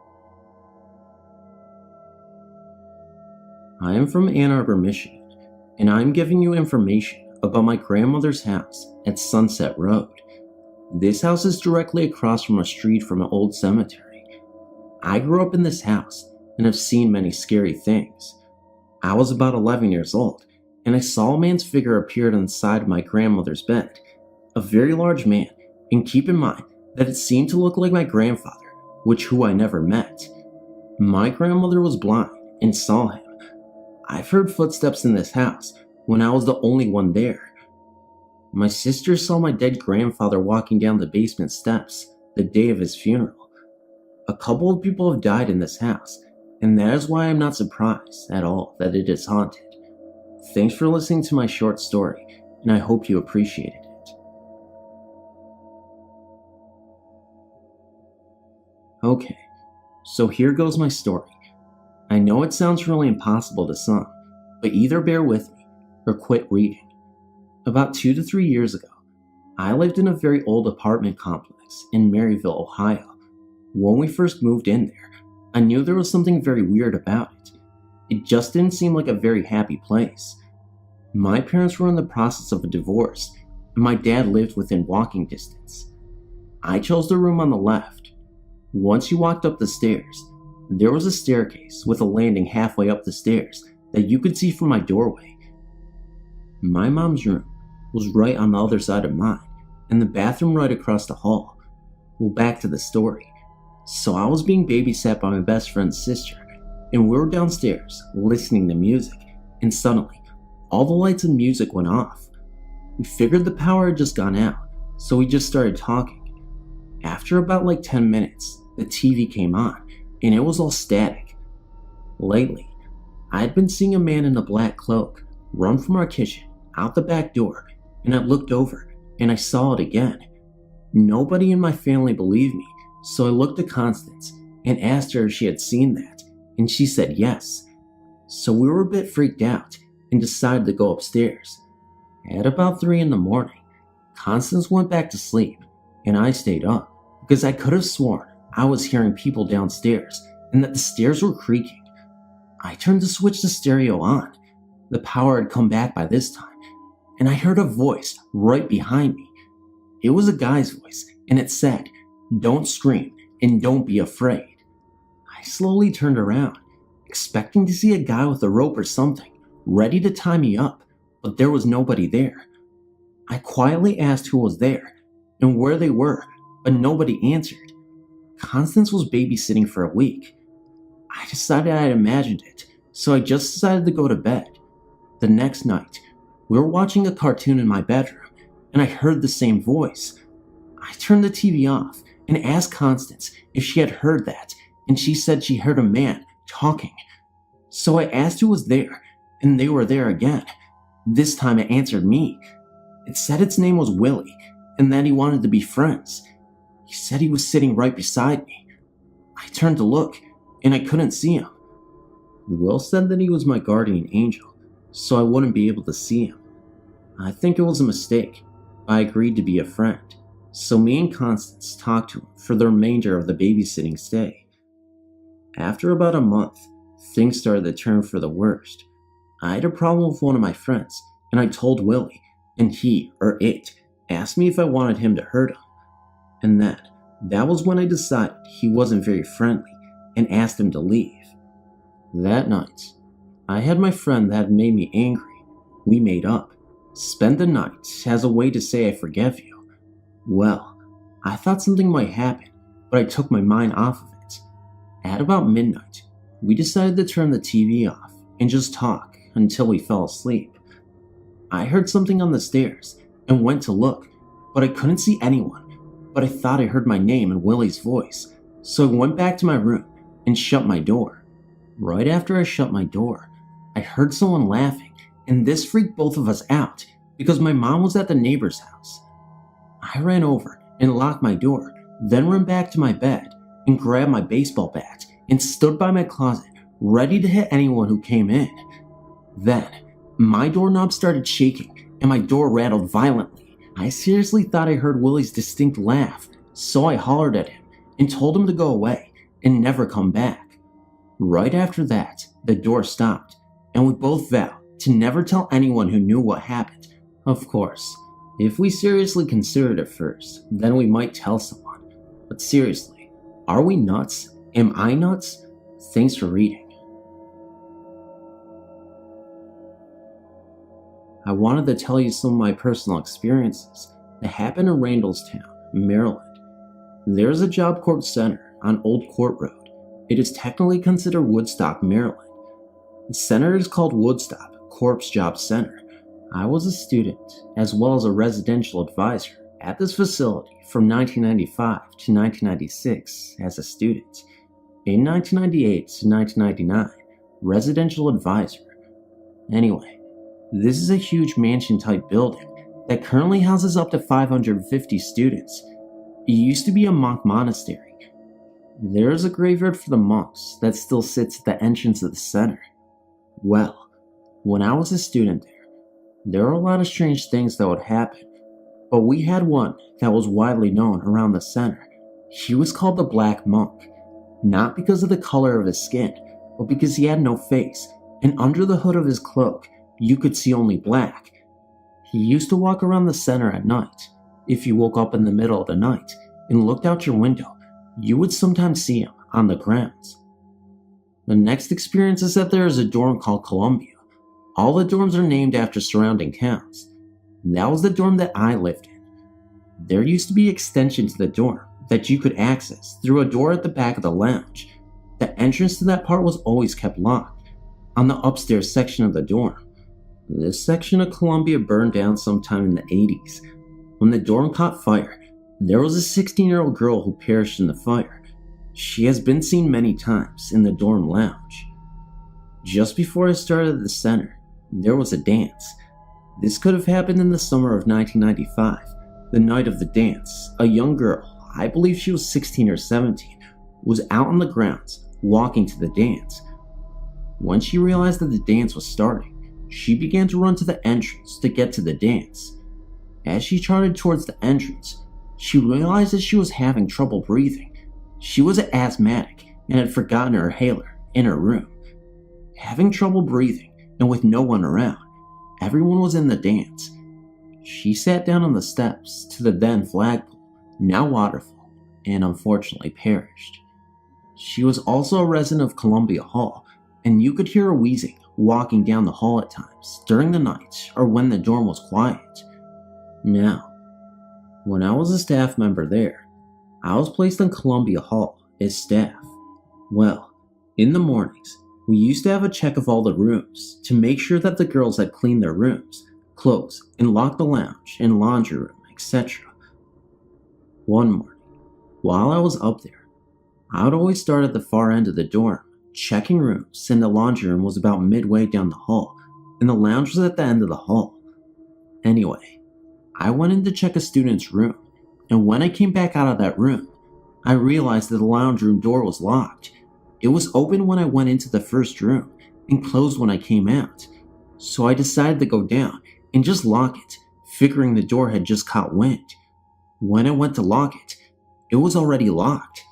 I am from Ann Arbor, Michigan, and I am giving you information about my grandmother's house at Sunset Road. This house is directly across from a street from an old cemetery. I grew up in this house and have seen many scary things. I was about 11 years old, and I saw a man's figure appear on the side of my grandmother's bed. A very large man, and keep in mind that it seemed to look like my grandfather, who I never met. My grandmother was blind and saw him. I've heard footsteps in this house when I was the only one there. My sister saw my dead grandfather walking down the basement steps the day of his funeral. A couple of people have died in this house, and that is why I'm not surprised at all that it is haunted. Thanks for listening to my short story, and I hope you appreciated it. Okay, so here goes my story. I know it sounds really impossible to some, but either bear with me or quit reading. About 2 to 3 years ago, I lived in a very old apartment complex in Maryville, Ohio. When we first moved in there, I knew there was something very weird about it. It just didn't seem like a very happy place. My parents were in the process of a divorce, and my dad lived within walking distance. I chose the room on the left. Once you walked up the stairs, there was a staircase with a landing halfway up the stairs that you could see from my doorway. My mom's room was right on the other side of mine, and the bathroom right across the hall. Well, back to the story. So I was being babysat by my best friend's sister, and we were downstairs listening to music, and suddenly, all the lights and music went off. We figured the power had just gone out, so we just started talking. After about 10 minutes, the TV came on, and it was all static. Lately, I had been seeing a man in a black cloak run from our kitchen out the back door, and I looked over, and I saw it again. Nobody in my family believed me, so I looked at Constance and asked her if she had seen that, and she said yes. So we were a bit freaked out and decided to go upstairs. At about 3 in the morning, Constance went back to sleep, and I stayed up because I could have sworn I was hearing people downstairs and that the stairs were creaking. I turned to switch the stereo on. The power had come back by this time, and I heard a voice right behind me. It was a guy's voice, and it said, "Don't scream and don't be afraid." I slowly turned around, expecting to see a guy with a rope or something, ready to tie me up, but there was nobody there. I quietly asked who was there and where they were, but nobody answered. Constance was babysitting for a week. I decided I had imagined it, so I just decided to go to bed. The next night, we were watching a cartoon in my bedroom, and I heard the same voice. I turned the TV off and asked Constance if she had heard that, and she said she heard a man talking. So I asked who was there, and they were there again. This time it answered me. It said its name was Willie, and that he wanted to be friends. He said he was sitting right beside me. I turned to look, and I couldn't see him. Will said that he was my guardian angel, so I wouldn't be able to see him. I think it was a mistake, but I agreed to be a friend, so me and Constance talked to him for the remainder of the babysitting stay. After about a month, things started to turn for the worst. I had a problem with one of my friends, and I told Willie, and he, or it, asked me if I wanted him to hurt him. And that was when I decided he wasn't very friendly, and asked him to leave. That night, I had my friend that had made me angry. We made up, spent the night as a way to say I forgive you. Well, I thought something might happen, but I took my mind off of it. At about midnight, we decided to turn the TV off and just talk until we fell asleep. I heard something on the stairs and went to look, but I couldn't see anyone, but I thought I heard my name and Willie's voice, so I went back to my room and shut my door. Right after I shut my door, I heard someone laughing, and this freaked both of us out because my mom was at the neighbor's house. I ran over and locked my door, then ran back to my bed and grabbed my baseball bat and stood by my closet, ready to hit anyone who came in. Then, my doorknob started shaking and my door rattled violently. I seriously thought I heard Willie's distinct laugh, so I hollered at him and told him to go away and never come back. Right after that, the door stopped, and we both vowed to never tell anyone who knew what happened. Of course, if we seriously considered it first, then we might tell someone. But seriously, are we nuts? Am I nuts? Thanks for reading. I wanted to tell you some of my personal experiences that happened in Randallstown, Maryland. There's a Job Corps center on Old Court Road. It is technically considered Woodstock, Maryland. The center is called Woodstock Corps Job Center. I was a student, as well as a residential advisor, at this facility from 1995 to 1996 as a student. In 1998 to 1999, residential advisor. Anyway, this is a huge mansion-type building that currently houses up to 550 students. It used to be a monk monastery. There is a graveyard for the monks that still sits at the entrance of the center. Well, when I was a student there were a lot of strange things that would happen, but we had one that was widely known around the center. He was called the Black Monk, not because of the color of his skin, but because he had no face, and under the hood of his cloak, you could see only black. He used to walk around the center at night. If you woke up in the middle of the night and looked out your window, you would sometimes see him on the grounds. The next experience is that there is a dorm called Columbia. All the dorms are named after surrounding towns. That was the dorm that I lived in. There used to be an extension to the dorm that you could access through a door at the back of the lounge. The entrance to that part was always kept locked on the upstairs section of the dorm. This section of Columbia burned down sometime in the 80s. When the dorm caught fire, there was a 16-year-old girl who perished in the fire. She has been seen many times in the dorm lounge. Just before I started at the center, there was a dance. This could have happened in the summer of 1995. The night of the dance, a young girl, I believe she was 16 or 17, was out on the grounds walking to the dance. When she realized that the dance was starting, she began to run to the entrance to get to the dance. As she trotted towards the entrance, she realized that she was having trouble breathing. She was an asthmatic and had forgotten her inhaler in her room. Having trouble breathing and with no one around, everyone was in the dance. She sat down on the steps to the then flagpole, now waterfall, and unfortunately perished. She was also a resident of Columbia Hall, and you could hear her wheezing walking down the hall at times during the night or when the dorm was quiet. Now, when I was a staff member there, I was placed in Columbia Hall as staff. Well, in the mornings, we used to have a check of all the rooms to make sure that the girls had cleaned their rooms, closed, and locked the lounge and laundry room, etc. One morning, while I was up there, I would always start at the far end of the dorm, checking rooms, and the laundry room was about midway down the hall, and the lounge was at the end of the hall. Anyway, I went in to check a student's room, and when I came back out of that room, I realized that the lounge room door was locked. It was open when I went into the first room, and closed when I came out. So I decided to go down and just lock it, figuring the door had just caught wind. When I went to lock it, it was already locked.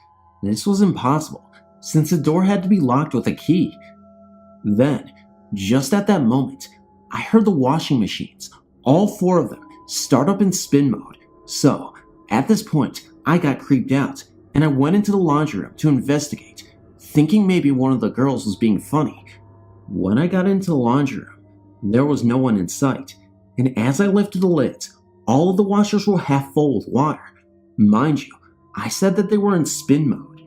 This was impossible, since the door had to be locked with a key. Then, just at that moment, I heard the washing machines, all 4 of them, start up in spin mode. So, at this point, I got creeped out, and I went into the laundry room to investigate, thinking maybe one of the girls was being funny. When I got into the laundry room, there was no one in sight, and as I lifted the lids, all of the washers were half full with water. Mind you, I said that they were in spin mode.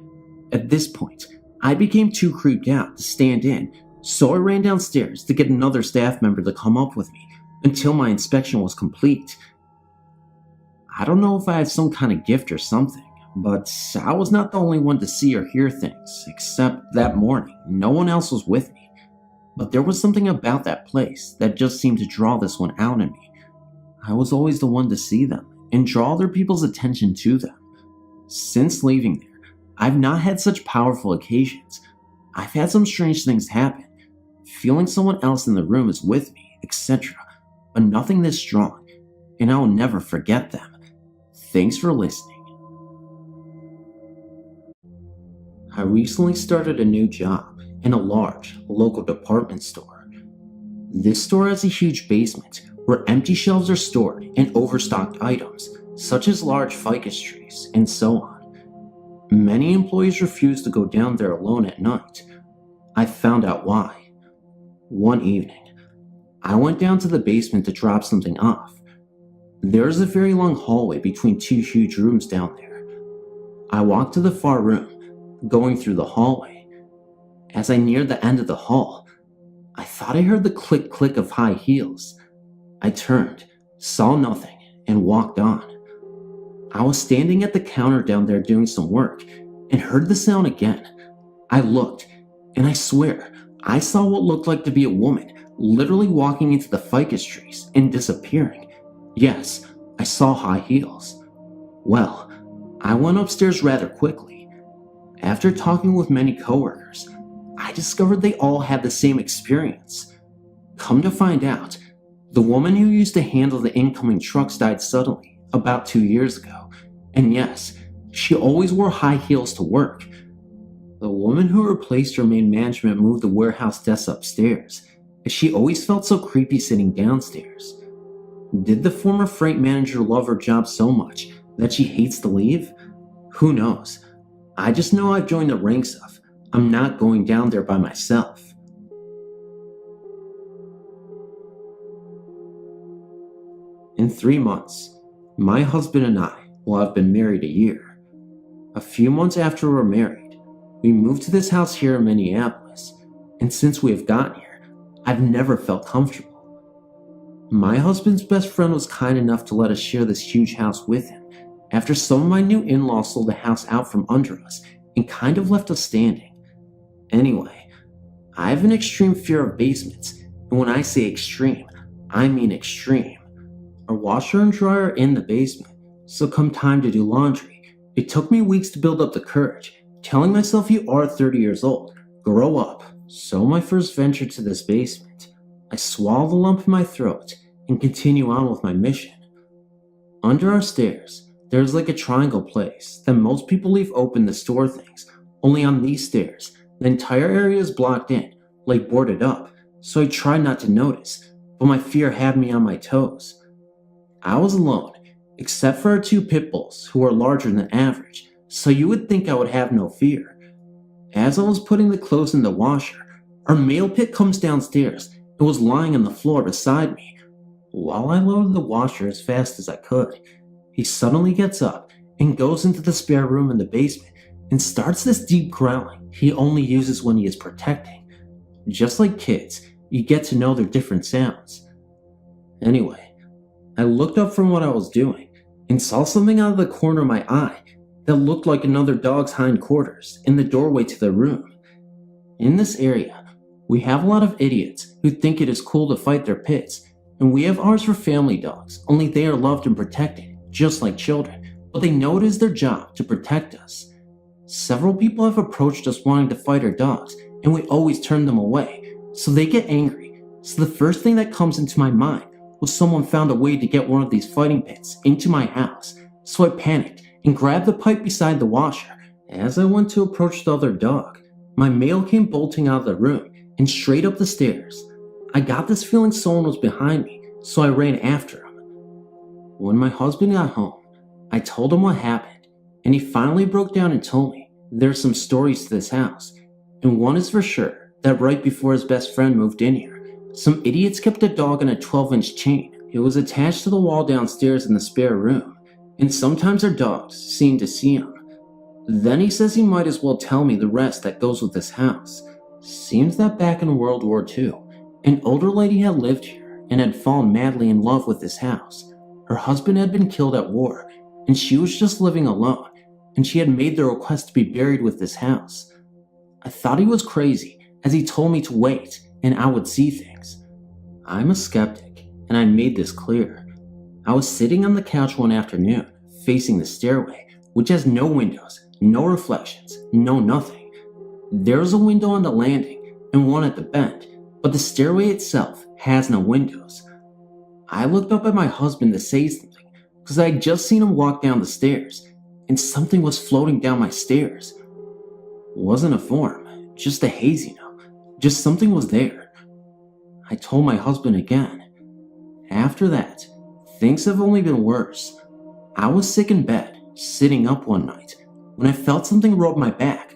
At this point, I became too creeped out to stand in, so I ran downstairs to get another staff member to come up with me until my inspection was complete. I don't know if I had some kind of gift or something, but I was not the only one to see or hear things, except that morning, no one else was with me. But there was something about that place that just seemed to draw this one out in me. I was always the one to see them and draw other people's attention to them. Since leaving there, I've not had such powerful occasions. I've had some strange things happen, feeling someone else in the room is with me, etc., but nothing this strong, and I will never forget them. Thanks for listening. I recently started a new job in a large local department store. This store has a huge basement where empty shelves are stored and overstocked items such as large ficus trees and so on. Many employees refuse to go down there alone at night. I found out why. One evening, I went down to the basement to drop something off. There is a very long hallway between 2 huge rooms down there. I walked to the far room, going through the hallway. As I neared the end of the hall, I thought I heard the click-click of high heels. I turned, saw nothing, and walked on. I was standing at the counter down there doing some work, and heard the sound again. I looked, and I swear, I saw what looked like to be a woman literally walking into the ficus trees and disappearing. Yes, I saw high heels. Well, I went upstairs rather quickly. After talking with many coworkers, I discovered they all had the same experience. Come to find out, the woman who used to handle the incoming trucks died suddenly about 2 years ago, and yes, she always wore high heels to work. The woman who replaced her main management moved the warehouse desk upstairs, as she always felt so creepy sitting downstairs. Did the former freight manager love her job so much that she hates to leave? Who knows? I just know I've joined the ranks of, I'm not going down there by myself. In 3 months, my husband and I will have been married a year. A few months after we were married, we moved to this house here in Minneapolis, and since we have gotten here, I've never felt comfortable. My husband's best friend was kind enough to let us share this huge house with him after some of my new in-laws sold the house out from under us and kind of left us standing. Anyway, I have an extreme fear of basements, and when I say extreme, I mean extreme. Our washer and dryer are in the basement, so come time to do laundry, it took me weeks to build up the courage, telling myself you are 30 years old, grow up. So my first venture to this basement, I swallow the lump in my throat and continue on with my mission. Under our stairs, there's like a triangle place that most people leave open to store things, only on these stairs, the entire area is blocked in, like boarded up, so I tried not to notice, but my fear had me on my toes. I was alone, except for our 2 pit bulls who are larger than average, so you would think I would have no fear. As I was putting the clothes in the washer, our male pit comes downstairs and was lying on the floor beside me. While I loaded the washer as fast as I could, he suddenly gets up and goes into the spare room in the basement and starts this deep growling he only uses when he is protecting. Just like kids, you get to know their different sounds. Anyway, I looked up from what I was doing and saw something out of the corner of my eye that looked like another dog's hindquarters in the doorway to the room. In this area, we have a lot of idiots who think it is cool to fight their pits, and we have ours for family dogs, only they are loved and protected, just like children, but they know it is their job to protect us. Several people have approached us wanting to fight our dogs, and we always turn them away, so they get angry. So the first thing that comes into my mind was someone found a way to get one of these fighting pits into my house, so I panicked and grabbed the pipe beside the washer. As I went to approach the other dog, my male came bolting out of the room and straight up the stairs. I got this feeling someone was behind me, so I ran after him. When my husband got home, I told him what happened, and he finally broke down and told me there's some stories to this house, and one is for sure that right before his best friend moved in here, some idiots kept a dog on a 12-inch chain. It was attached to the wall downstairs in the spare room, and sometimes our dogs seemed to see him. Then he says he might as well tell me the rest that goes with this house. Seems that back in World War II, an older lady had lived here and had fallen madly in love with this house. Her husband had been killed at war, and she was just living alone, and she had made the request to be buried with this house. I thought he was crazy, as he told me to wait, and I would see things. I'm a skeptic, and I made this clear. I was sitting on the couch one afternoon, facing the stairway, which has no windows, no reflections, no nothing. There's a window on the landing, and one at the bend, but the stairway itself has no windows. I looked up at my husband to say something, because I had just seen him walk down the stairs, and something was floating down my stairs. It wasn't a form, just a haze, just something was there. I told my husband again. After that, things have only been worse. I was sick in bed, sitting up one night, when I felt something rub my back.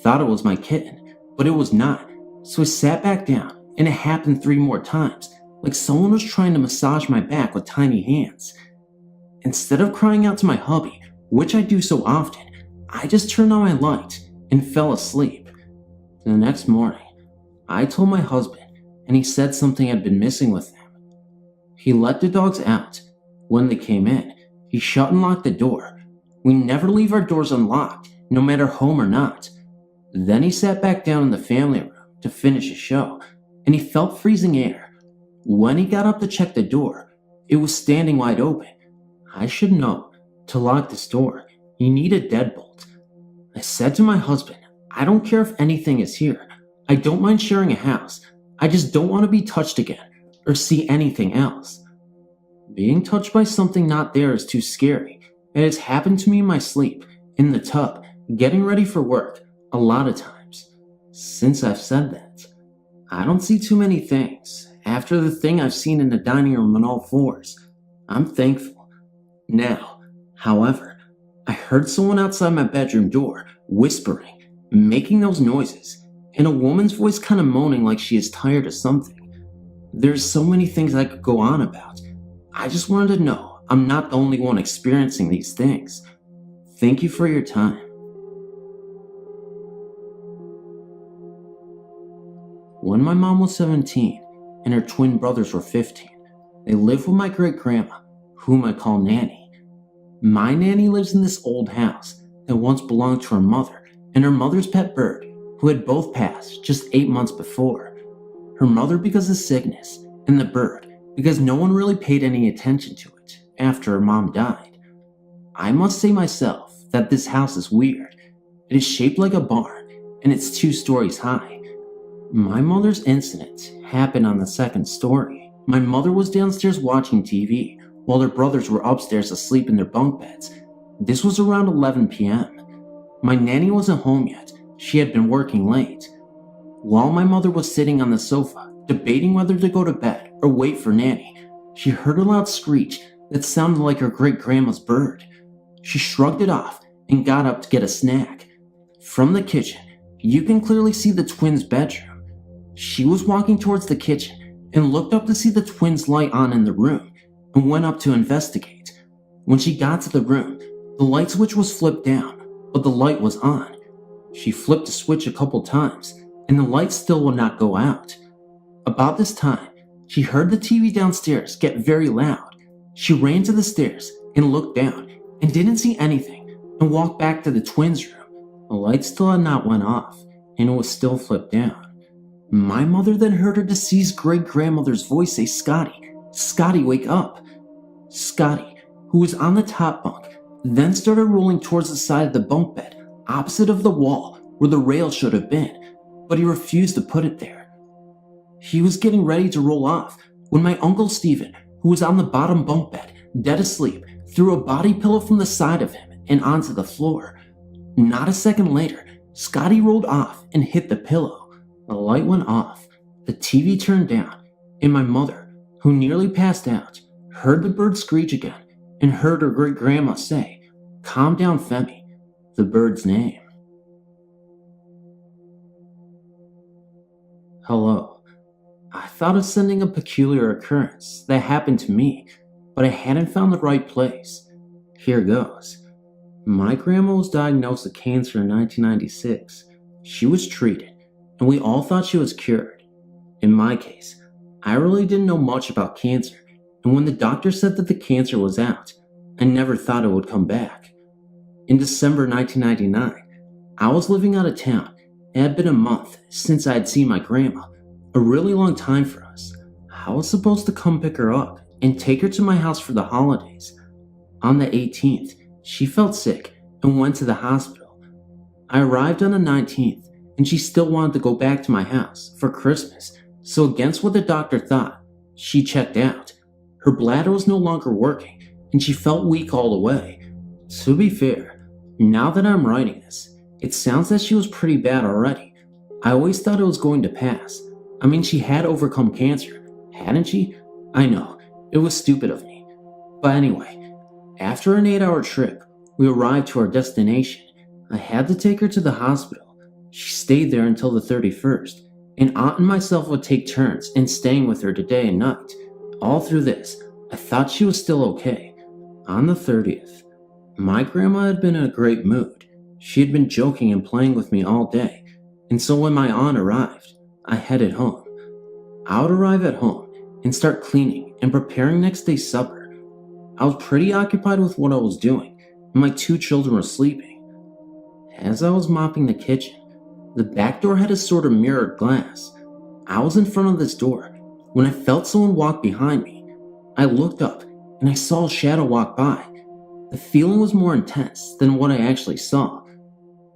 Thought it was my kitten, but it was not, so I sat back down, and it happened 3 more times, like someone was trying to massage my back with tiny hands. Instead of crying out to my hubby, which I do so often, I just turned on my light and fell asleep. The next morning, I told my husband, and he said something had been missing with them. He let the dogs out. When they came in, he shut and locked the door. We never leave our doors unlocked, no matter home or not. Then he sat back down in the family room to finish a show, and he felt freezing air. When he got up to check the door, it was standing wide open. I should know, to lock this door, you need a deadbolt. I said to my husband, I don't care if anything is here. I don't mind sharing a house. I just don't want to be touched again, or see anything else. Being touched by something not there is too scary. It has happened to me in my sleep, in the tub, getting ready for work, a lot of times. Since I've said that, I don't see too many things. After the thing I've seen in the dining room on all fours, I'm thankful. Now, however, I heard someone outside my bedroom door, whispering, making those noises, and a woman's voice kind of moaning like she is tired of something. There's so many things I could go on about, I just wanted to know I'm not the only one experiencing these things. Thank you for your time. When my mom was 17 and her twin brothers were 15, they lived with my great-grandma, whom I call Nanny. My nanny lives in this old house that once belonged to her mother and her mother's pet bird, who had both passed just 8 months before. Her mother because of sickness, and the bird because no one really paid any attention to it after her mom died. I must say myself that this house is weird. It is shaped like a barn, and it's 2 stories high. My mother's incident happened on the 2nd story. My mother was downstairs watching TV, while her brothers were upstairs asleep in their bunk beds. This was around 11 p.m. My nanny wasn't home yet. She had been working late. While my mother was sitting on the sofa, debating whether to go to bed or wait for Nanny, she heard a loud screech that sounded like her great-grandma's bird. She shrugged it off and got up to get a snack. From the kitchen, you can clearly see the twins' bedroom. She was walking towards the kitchen and looked up to see the twins' light on in the room and went up to investigate. When she got to the room, the light switch was flipped down, but the light was on. She flipped the switch a couple times, and the light still would not go out. About this time, she heard the TV downstairs get very loud. She ran to the stairs and looked down and didn't see anything and walked back to the twins' room. The light still had not went off, and it was still flipped down. My mother then heard her deceased great-grandmother's voice say, "Scotty, Scotty, wake up." Scotty, who was on the top bunk, then started rolling towards the side of the bunk bed, opposite of the wall where the rail should have been, but he refused to put it there. He was getting ready to roll off when my Uncle Stephen, who was on the bottom bunk bed, dead asleep, threw a body pillow from the side of him and onto the floor. Not a second later, Scotty rolled off and hit the pillow. The light went off, the TV turned down, and my mother, who nearly passed out, heard the bird screech again and heard her great-grandma say, "Calm down, Femi," the bird's name. Hello. I thought of sending a peculiar occurrence that happened to me, but I hadn't found the right place. Here goes. My grandma was diagnosed with cancer in 1996. She was treated, and we all thought she was cured. In my case, I really didn't know much about cancer, and when the doctor said that the cancer was out, I never thought it would come back. In December 1999, I was living out of town. It had been a month since I had seen my grandma, a really long time for us. I was supposed to come pick her up and take her to my house for the holidays. On the 18th, she felt sick and went to the hospital. I arrived on the 19th, and she still wanted to go back to my house for Christmas, so against what the doctor thought, she checked out. Her bladder was no longer working, and she felt weak all the way. To be fair, now that I'm writing this, it sounds that she was pretty bad already. I always thought it was going to pass. I mean, she had overcome cancer, hadn't she? I know, it was stupid of me. But anyway, after an 8-hour trip, we arrived to our destination. I had to take her to the hospital. She stayed there until the 31st, and Aunt and myself would take turns in staying with her day and night. All through this, I thought she was still okay. On the 30th, my grandma had been in a great mood. She had been joking and playing with me all day, and so when my aunt arrived, I headed home. I would arrive at home and start cleaning and preparing next day's supper. I was pretty occupied with what I was doing, and my 2 children were sleeping. As I was mopping the kitchen, the back door had a sort of mirrored glass. I was in front of this door when I felt someone walk behind me. I looked up and I saw a shadow walk by. The feeling was more intense than what I actually saw.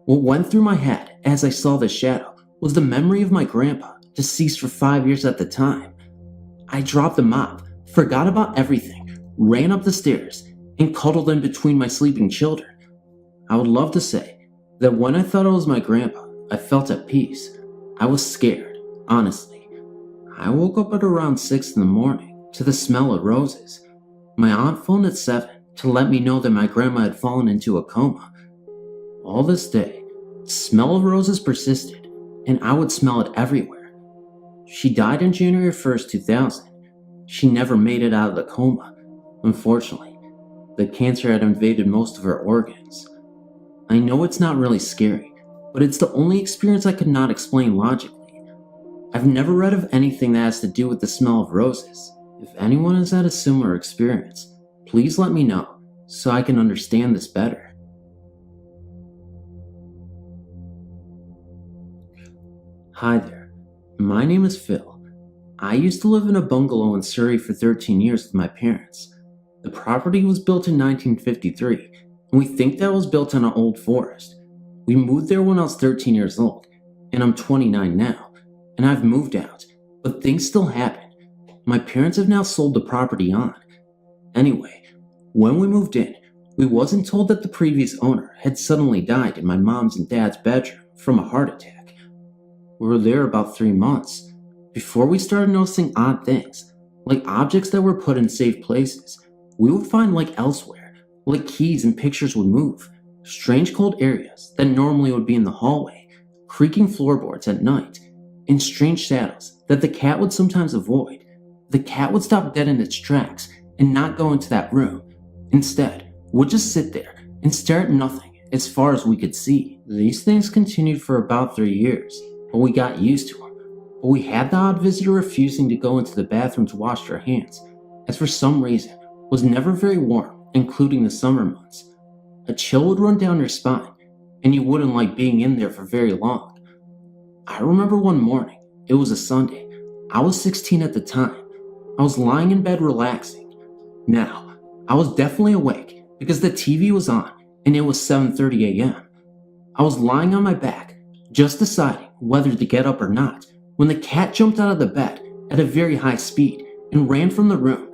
What went through my head as I saw the shadow was the memory of my grandpa, deceased for 5 years at the time. I dropped the mop, forgot about everything, ran up the stairs, and cuddled in between my sleeping children. I would love to say that when I thought it was my grandpa, I felt at peace. I was scared, honestly. I woke up at around 6 in the morning to the smell of roses. My aunt phoned at 7 to let me know that my grandma had fallen into a coma. All this day, the smell of roses persisted, and I would smell it everywhere. She died on January 1st, 2000. She never made it out of the coma. Unfortunately, the cancer had invaded most of her organs. I know it's not really scary, but it's the only experience I could not explain logically. I've never read of anything that has to do with the smell of roses. If anyone has had a similar experience, please let me know so I can understand this better. Hi there, my name is Phil. I used to live in a bungalow in Surrey for 13 years with my parents. The property was built in 1953, and we think that was built on an old forest. We moved there when I was 13 years old, and I'm 29 now, and I've moved out, but things still happen. My parents have now sold the property on. Anyway, when we moved in, we wasn't told that the previous owner had suddenly died in my mom's and dad's bedroom from a heart attack. We were there about 3 months before we started noticing odd things, like objects that were put in safe places we would find like elsewhere, like keys and pictures would move, strange cold areas that normally would be in the hallway, creaking floorboards at night, and strange shadows that the cat would sometimes avoid. The cat would stop dead in its tracks and not go into that room. Instead, would just sit there and stare at nothing as far as we could see. These things continued for about 3 years, but we got used to them. But we had the odd visitor refusing to go into the bathroom to wash their hands, as for some reason was never very warm, including the summer months. A chill would run down your spine, and you wouldn't like being in there for very long. I remember one morning, it was a Sunday. I was 16 at the time. I was lying in bed relaxing. Now, I was definitely awake because the TV was on and it was 7:30 a.m. I was lying on my back, just deciding whether to get up or not, when the cat jumped out of the bed at a very high speed and ran from the room.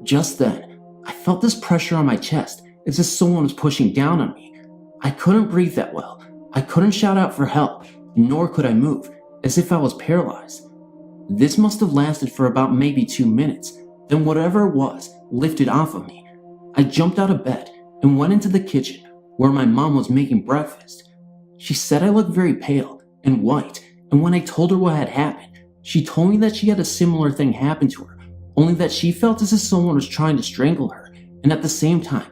Just then, I felt this pressure on my chest as if someone was pushing down on me. I couldn't breathe that well. I couldn't shout out for help, nor could I move, as if I was paralyzed. This must have lasted for about maybe 2 minutes. Then whatever it was lifted off of me. I jumped out of bed and went into the kitchen where my mom was making breakfast. She said I looked very pale and white, and when I told her what had happened, she told me that she had a similar thing happen to her, only that she felt as if someone was trying to strangle her, and at the same time,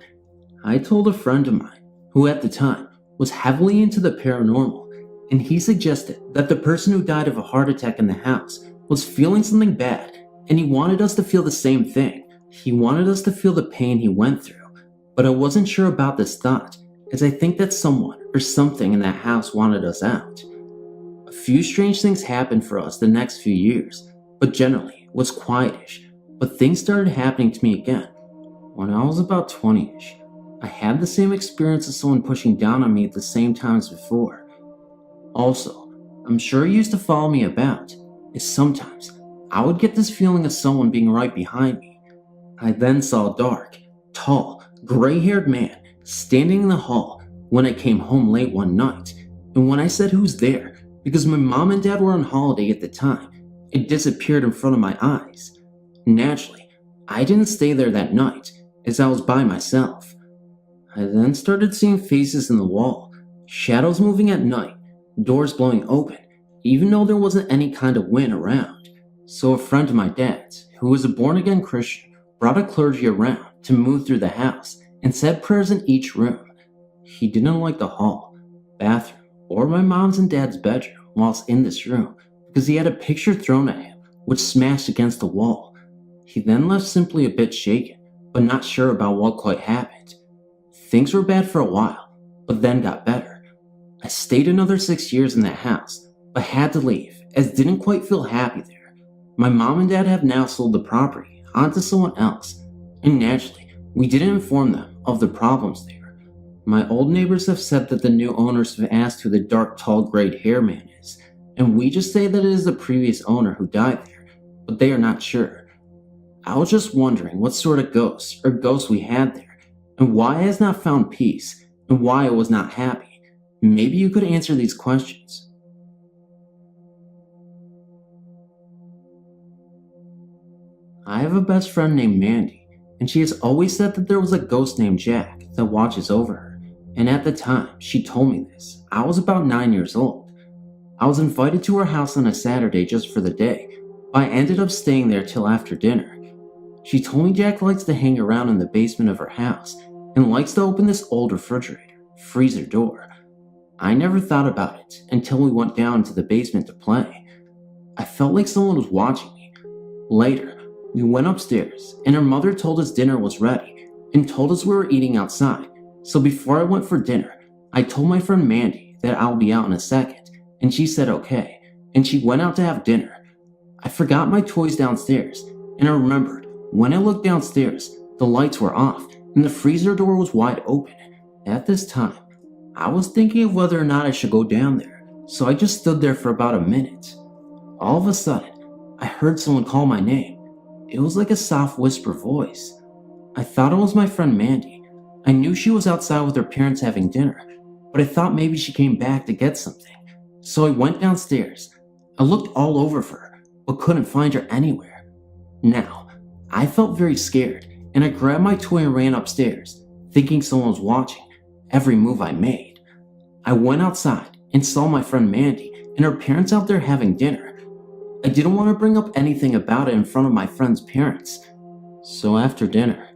I told a friend of mine, who at the time was heavily into the paranormal, and he suggested that the person who died of a heart attack in the house was feeling something bad, and he wanted us to feel the same thing. He wanted us to feel the pain he went through, but I wasn't sure about this thought, as I think that someone or something in that house wanted us out. A few strange things happened for us the next few years, but generally it was quietish, but things started happening to me again. When I was about 20ish, I had the same experience as someone pushing down on me at the same time as before. Also, I'm sure he used to follow me about, as sometimes I would get this feeling of someone being right behind me. I then saw a dark, tall, gray-haired man standing in the hall when I came home late one night, and when I said who's there, because my mom and dad were on holiday at the time, it disappeared in front of my eyes. Naturally, I didn't stay there that night, as I was by myself. I then started seeing faces in the wall, shadows moving at night, doors blowing open, even though there wasn't any kind of wind around. So a friend of my dad's, who was a born-again Christian, brought a clergy around to move through the house and said prayers in each room. He didn't like the hall, bathroom, or my mom's and dad's bedroom whilst in this room because he had a picture thrown at him which smashed against the wall. He then left simply a bit shaken, but not sure about what quite happened. Things were bad for a while, but then got better. I stayed another 6 years in that house, but had to leave as didn't quite feel happy there. My mom and dad have now sold the property onto someone else, and naturally, we didn't inform them of the problems there. My old neighbors have said that the new owners have asked who the dark, tall, grayed hair man is, and we just say that it is the previous owner who died there, but they are not sure. I was just wondering what sort of ghosts or ghosts we had there, and why I has not found peace, and why I was not happy. Maybe you could answer these questions. I have a best friend named Mandy, and she has always said that there was a ghost named Jack that watches over her, and at the time she told me this, I was about 9 years old. I was invited to her house on a Saturday just for the day, but I ended up staying there till after dinner. She told me Jack likes to hang around in the basement of her house and likes to open this old freezer door. I never thought about it until we went down to the basement to play. I felt like someone was watching me. Later, we went upstairs and her mother told us dinner was ready and told us we were eating outside. So before I went for dinner, I told my friend Mandy that I'll be out in a second, and she said okay, and she went out to have dinner. I forgot my toys downstairs, and I remembered when I looked downstairs, the lights were off and the freezer door was wide open. At this time, I was thinking of whether or not I should go down there, so I just stood there for about a minute. All of a sudden, I heard someone call my name. It was like a soft whisper voice. I thought it was my friend Mandy. I knew she was outside with her parents having dinner, but I thought maybe she came back to get something. So I went downstairs. I looked all over for her, but couldn't find her anywhere. Now, I felt very scared, and I grabbed my toy and ran upstairs, thinking someone was watching every move I made. I went outside and saw my friend Mandy and her parents out there having dinner. I didn't want to bring up anything about it in front of my friend's parents. So after dinner,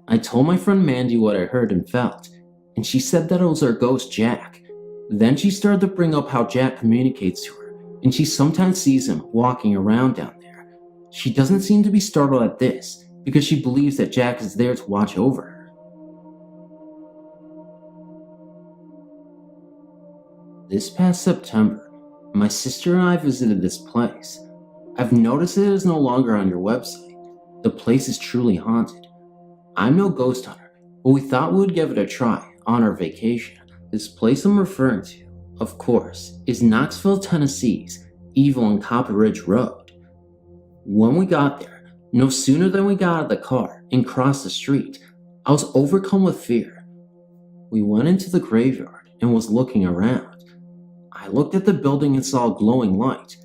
I told my friend Mandy what I heard and felt, and she said that it was our ghost Jack. Then she started to bring up how Jack communicates to her, and she sometimes sees him walking around down there. She doesn't seem to be startled at this, because she believes that Jack is there to watch over her. This past September, my sister and I visited this place. I've noticed it is no longer on your website. The place is truly haunted. I'm no ghost hunter, but we thought we would give it a try on our vacation. This place I'm referring to, of course, is Knoxville, Tennessee's Evil and Copper Ridge Road. When we got there, no sooner than we got out of the car and crossed the street, I was overcome with fear. We went into the graveyard and was looking around. I looked at the building and saw a glowing light.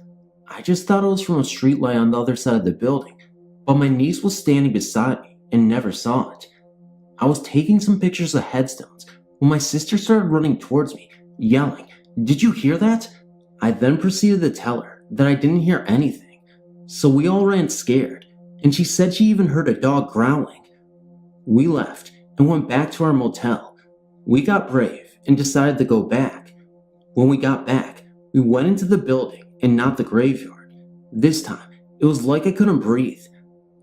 I just thought it was from a street light on the other side of the building, but my niece was standing beside me and never saw it. I was taking some pictures of headstones when my sister started running towards me, yelling, "Did you hear that?" I then proceeded to tell her that I didn't hear anything, so we all ran scared, and she said she even heard a dog growling. We left and went back to our motel. We got brave and decided to go back. When we got back, we went into the building and not the graveyard. This time, it was like I couldn't breathe.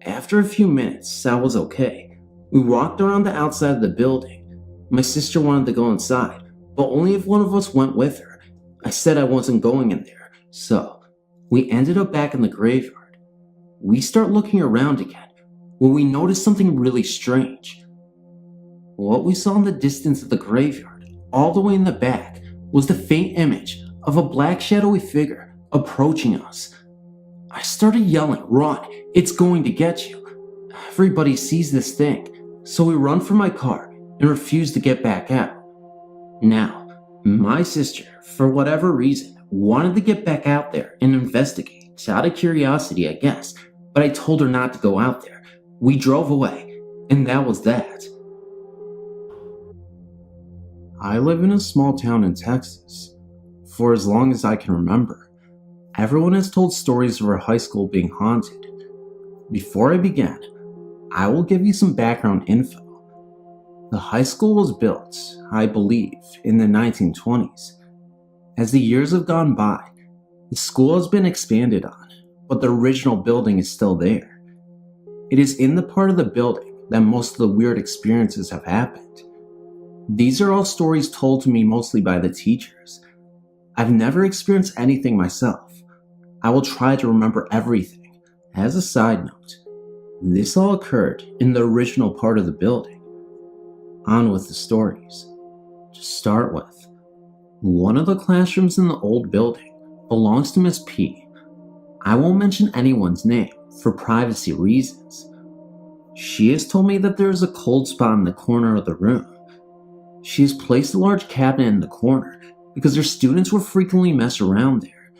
After a few minutes, I was okay. We walked around the outside of the building. My sister wanted to go inside, but only if one of us went with her. I said I wasn't going in there, so we ended up back in the graveyard. We start looking around again when we noticed something really strange. What we saw in the distance of the graveyard, all the way in the back, was the faint image of a black shadowy figure approaching us. I started yelling, "Run, it's going to get you." Everybody sees this thing, so we run for my car and refuse to get back out. Now, my sister, for whatever reason, wanted to get back out there and investigate, out of curiosity, I guess, but I told her not to go out there. We drove away, and that was that. I live in a small town in Texas. For as long as I can remember, everyone has told stories of our high school being haunted. Before I begin, I will give you some background info. The high school was built, I believe, in the 1920s. As the years have gone by, the school has been expanded on, but the original building is still there. It is in the part of the building that most of the weird experiences have happened. These are all stories told to me mostly by the teachers. I've never experienced anything myself. I will try to remember everything. As a side note, this all occurred in the original part of the building. On with the stories. To start with, one of the classrooms in the old building belongs to Miss P. I won't mention anyone's name for privacy reasons. She has told me that there is a cold spot in the corner of the room. She has placed a large cabinet in the corner because her students would frequently mess around there.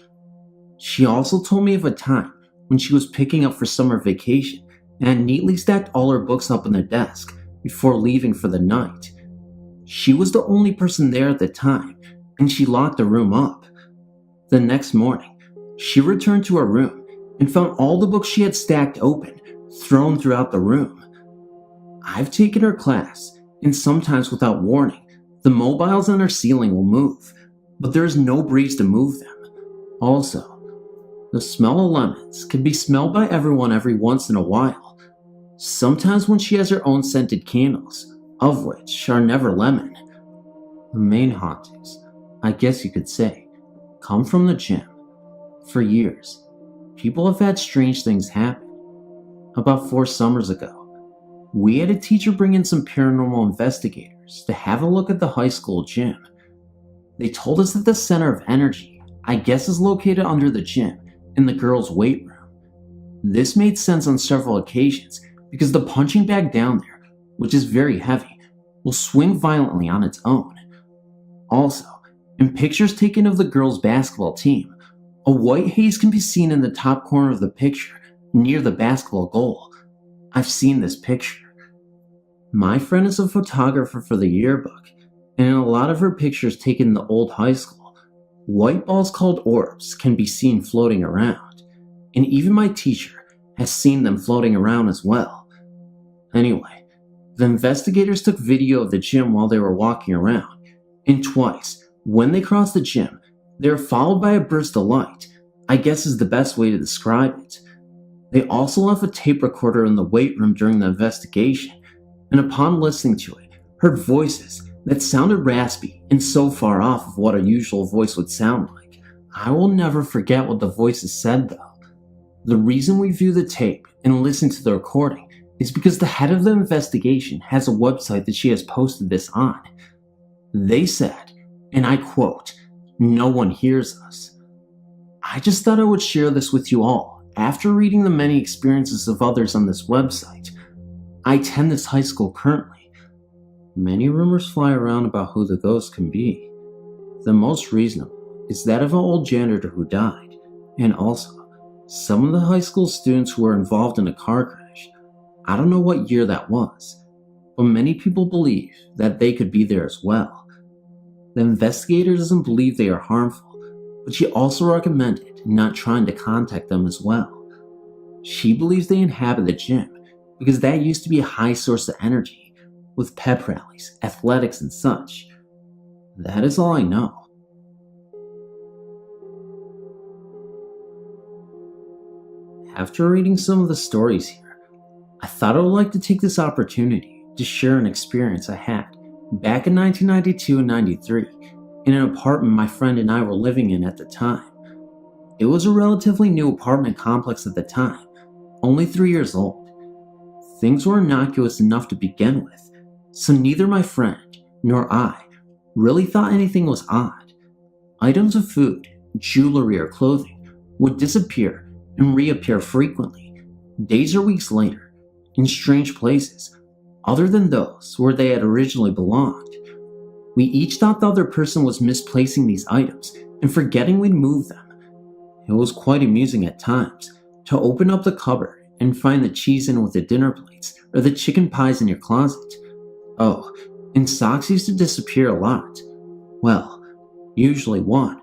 She also told me of a time when she was picking up for summer vacation and had neatly stacked all her books up on the desk before leaving for the night. She was the only person there at the time, and she locked the room up. The next morning, she returned to her room and found all the books she had stacked open, thrown throughout the room. I've taken her class, and sometimes without warning, the mobiles on her ceiling will move, but there is no breeze to move them. Also, the smell of lemons can be smelled by everyone every once in a while. Sometimes when she has her own scented candles, of which are never lemon. The main hauntings, I guess you could say, come from the gym. For years, people have had strange things happen. About 4 summers ago, we had a teacher bring in some paranormal investigators to have a look at the high school gym. They told us that the center of energy, I guess, is located under the gym in the girls' weight room. This made sense on several occasions because the punching bag down there, which is very heavy, will swing violently on its own. Also, in pictures taken of the girls' basketball team, a white haze can be seen in the top corner of the picture near the basketball goal. I've seen this picture. My friend is a photographer for the yearbook, and in a lot of her pictures taken in the old high school, white balls called orbs can be seen floating around, and even my teacher has seen them floating around as well. Anyway, the investigators took video of the gym while they were walking around, and twice, when they crossed the gym, they were followed by a burst of light, I guess is the best way to describe it. They also left a tape recorder in the weight room during the investigation, and upon listening to it, heard voices that sounded raspy and so far off of what a usual voice would sound like. I will never forget what the voices said though. The reason we view the tape and listen to the recording is because the head of the investigation has a website that she has posted this on. They said, and I quote, "No one hears us." I just thought I would share this with you all after reading the many experiences of others on this website. I attend this high school currently. Many rumors fly around about who the ghost can be. The most reasonable is that of an old janitor who died, and also some of the high school students who were involved in a car crash. I don't know what year that was, but many people believe that they could be there as well. The investigator doesn't believe they are harmful, but she also recommended not trying to contact them as well. She believes they inhabit the gym because that used to be a high source of energy, with pep rallies, athletics, and such. That is all I know. After reading some of the stories here, I thought I would like to take this opportunity to share an experience I had back in 1992 and 93 in an apartment my friend and I were living in at the time. It was a relatively new apartment complex at the time, only 3 years old. Things were innocuous enough to begin with, so neither my friend nor I really thought anything was odd. Items of food, jewelry, or clothing would disappear and reappear frequently, days or weeks later, in strange places, other than those where they had originally belonged. We each thought the other person was misplacing these items and forgetting we'd moved them. It was quite amusing at times to open up the cupboard and find the cheese in with the dinner plates or the chicken pies in your closet. Oh, and socks used to disappear a lot. Well, usually one,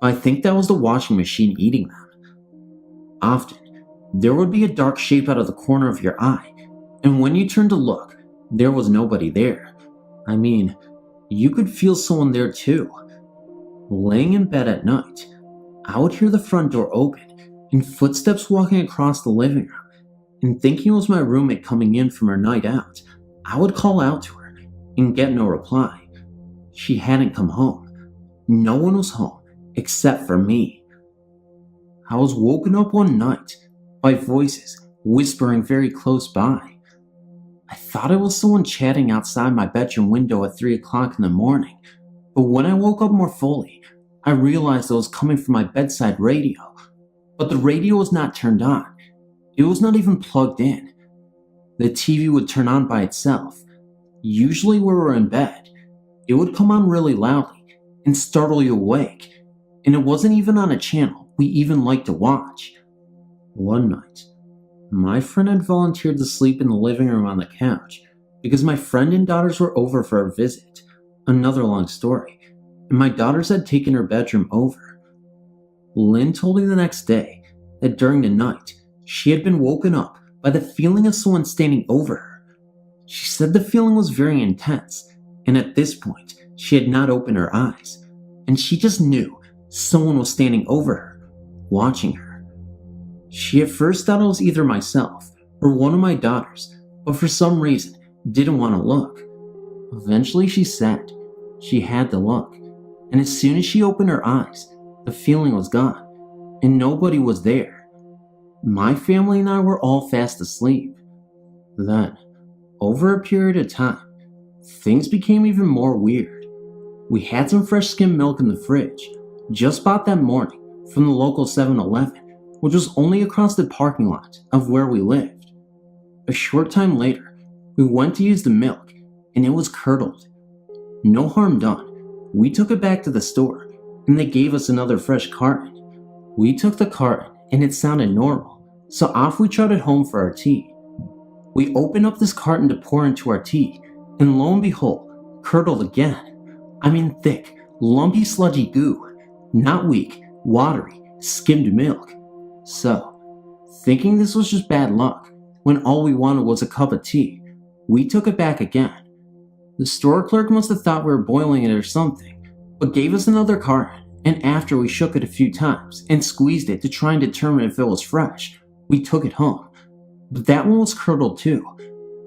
but I think that was the washing machine eating them. Often, there would be a dark shape out of the corner of your eye, and when you turned to look, there was nobody there. I mean, you could feel someone there too. Laying in bed at night, I would hear the front door open and footsteps walking across the living room, and thinking it was my roommate coming in from her night out, I would call out to her and get no reply. She hadn't come home. No one was home except for me. I was woken up one night by voices whispering very close by. I thought it was someone chatting outside my bedroom window at 3 o'clock in the morning, but when I woke up more fully, I realized it was coming from my bedside radio. But the radio was not turned on. It was not even plugged in. The TV would turn on by itself. Usually when we were in bed, it would come on really loudly and startle you awake, and it wasn't even on a channel we even liked to watch. One night, my friend had volunteered to sleep in the living room on the couch because my friend and daughters were over for a visit. Another long story, and my daughters had taken her bedroom over. Lynn told me the next day that during the night, she had been woken up by the feeling of someone standing over her. She said the feeling was very intense, and at this point, she had not opened her eyes, and she just knew someone was standing over her, watching her. She at first thought it was either myself or one of my daughters, but for some reason didn't want to look. Eventually she said she had to look, and as soon as she opened her eyes, the feeling was gone, and nobody was there. My family and I were all fast asleep. Then, over a period of time, things became even more weird. We had some fresh skim milk in the fridge, just bought that morning from the local 7-Eleven, which was only across the parking lot of where we lived. A short time later, we went to use the milk, and it was curdled. No harm done. We took it back to the store, and they gave us another fresh carton. We took the carton, and it sounded normal, so off we trotted home for our tea. We opened up this carton to pour into our tea, and lo and behold, curdled again. I mean thick, lumpy, sludgy goo. Not weak, watery, skimmed milk. So, thinking this was just bad luck, when all we wanted was a cup of tea, we took it back again. The store clerk must have thought we were boiling it or something, but gave us another carton, and after we shook it a few times and squeezed it to try and determine if it was fresh, we took it home. But that one was curdled too.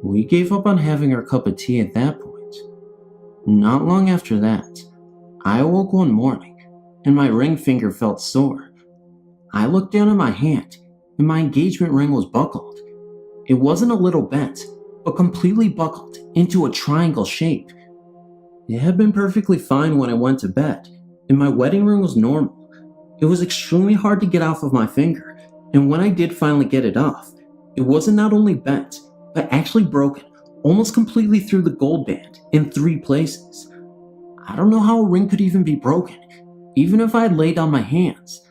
We gave up on having our cup of tea at that point. Not long after that, I awoke one morning, and my ring finger felt sore. I looked down at my hand, and my engagement ring was buckled. It wasn't a little bent, but completely buckled into a triangle shape. It had been perfectly fine when I went to bed, and my wedding ring was normal. It was extremely hard to get off of my finger, and when I did finally get it off, it wasn't not only bent, but actually broken almost completely through the gold band in 3 places. I don't know how a ring could even be broken, even if I had laid on my hands.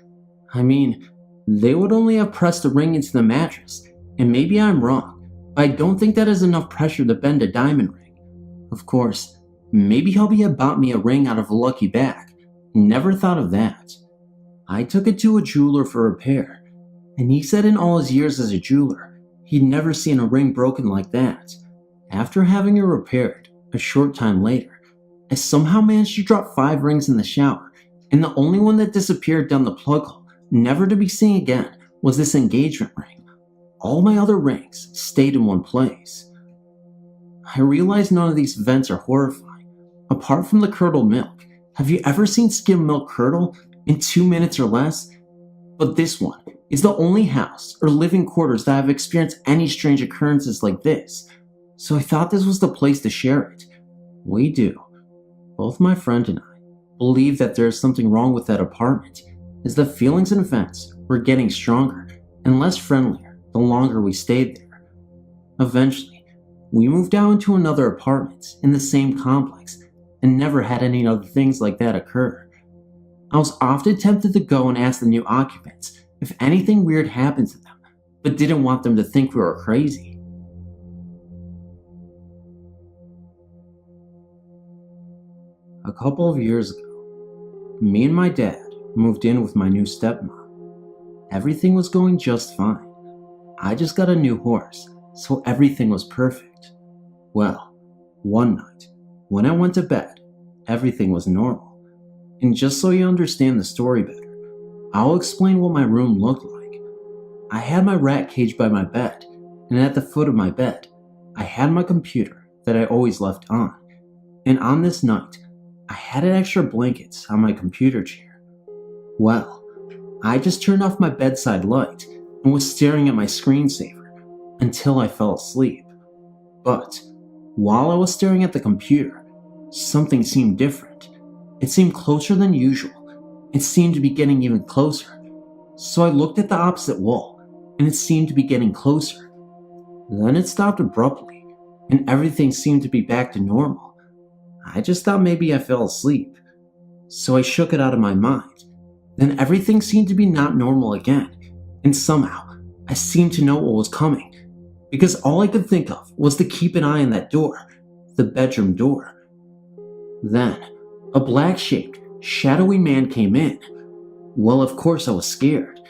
I mean, they would only have pressed the ring into the mattress, and maybe I'm wrong, but I don't think that is enough pressure to bend a diamond ring. Of course, maybe hubby had bought me a ring out of a lucky bag. Never thought of that. I took it to a jeweler for repair, and he said in all his years as a jeweler, he'd never seen a ring broken like that. After having it repaired, a short time later, I somehow managed to drop 5 rings in the shower, and the only one that disappeared down the plug hole, never to be seen again, was this engagement ring. All my other rings stayed in one place. I realize none of these events are horrifying. Apart from the curdled milk, have you ever seen skim milk curdle in 2 minutes or less? But this one is the only house or living quarters that have experienced any strange occurrences like this, so I thought this was the place to share it. We do. Both my friend and I believe that there is something wrong with that apartment, as the feelings and events were getting stronger and less friendlier the longer we stayed there. Eventually, we moved out into another apartment in the same complex and never had any other things like that occur. I was often tempted to go and ask the new occupants if anything weird happened to them, but didn't want them to think we were crazy. A couple of years ago, me and my dad moved in with my new stepmom. Everything was going just fine. I just got a new horse, so everything was perfect. Well, one night, when I went to bed, everything was normal. And just so you understand the story better, I'll explain what my room looked like. I had my rat cage by my bed, and at the foot of my bed, I had my computer that I always left on. And on this night, I had an extra blankets on my computer chair. Well, I just turned off my bedside light and was staring at my screensaver until I fell asleep. But while I was staring at the computer, something seemed different. It seemed closer than usual. It seemed to be getting even closer. So I looked at the opposite wall, and it seemed to be getting closer. Then it stopped abruptly, and everything seemed to be back to normal. I just thought maybe I fell asleep. So I shook it out of my mind. Then everything seemed to be not normal again, and somehow I seemed to know what was coming, because all I could think of was to keep an eye on that door, the bedroom door. Then, a black-shaped, shadowy man came in. Well, of course I was scared.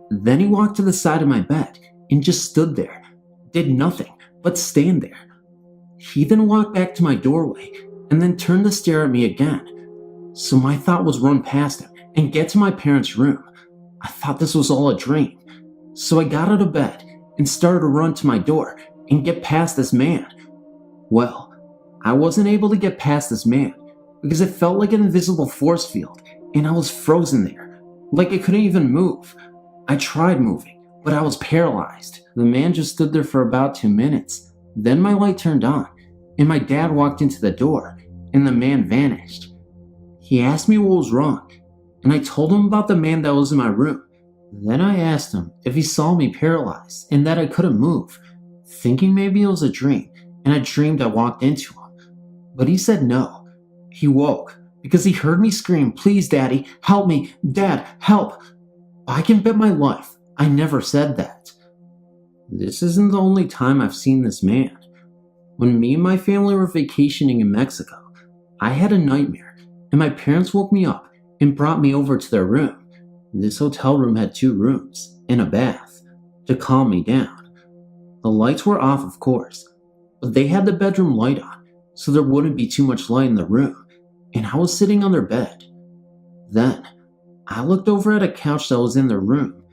Then he walked to the side of my bed and just stood there, did nothing but stand there. He then walked back to my doorway and then turned to stare at me again. So my thought was run past him and get to my parents' room. I thought this was all a dream. So I got out of bed and started to run to my door and get past this man. Well, I wasn't able to get past this man because it felt like an invisible force field and I was frozen there, like I couldn't even move. I tried moving, but I was paralyzed. The man just stood there for about 2 minutes. Then my light turned on and my dad walked into the door and the man vanished. He asked me what was wrong and I told him about the man that was in my room. Then I asked him if he saw me paralyzed and that I couldn't move, thinking maybe it was a dream and I dreamed I walked into him. But he said no. He woke because he heard me scream, "Please, Daddy, help me, Dad, help." I can bet my life I never said that. This isn't the only time I've seen this man. When me and my family were vacationing in Mexico, I had a nightmare and my parents woke me up and brought me over to their room. This hotel room had 2 rooms and a bath to calm me down. The lights were off, of course, but they had the bedroom light on so there wouldn't be too much light in the room, and I was sitting on their bed. Then, I looked over at a couch that was in their room,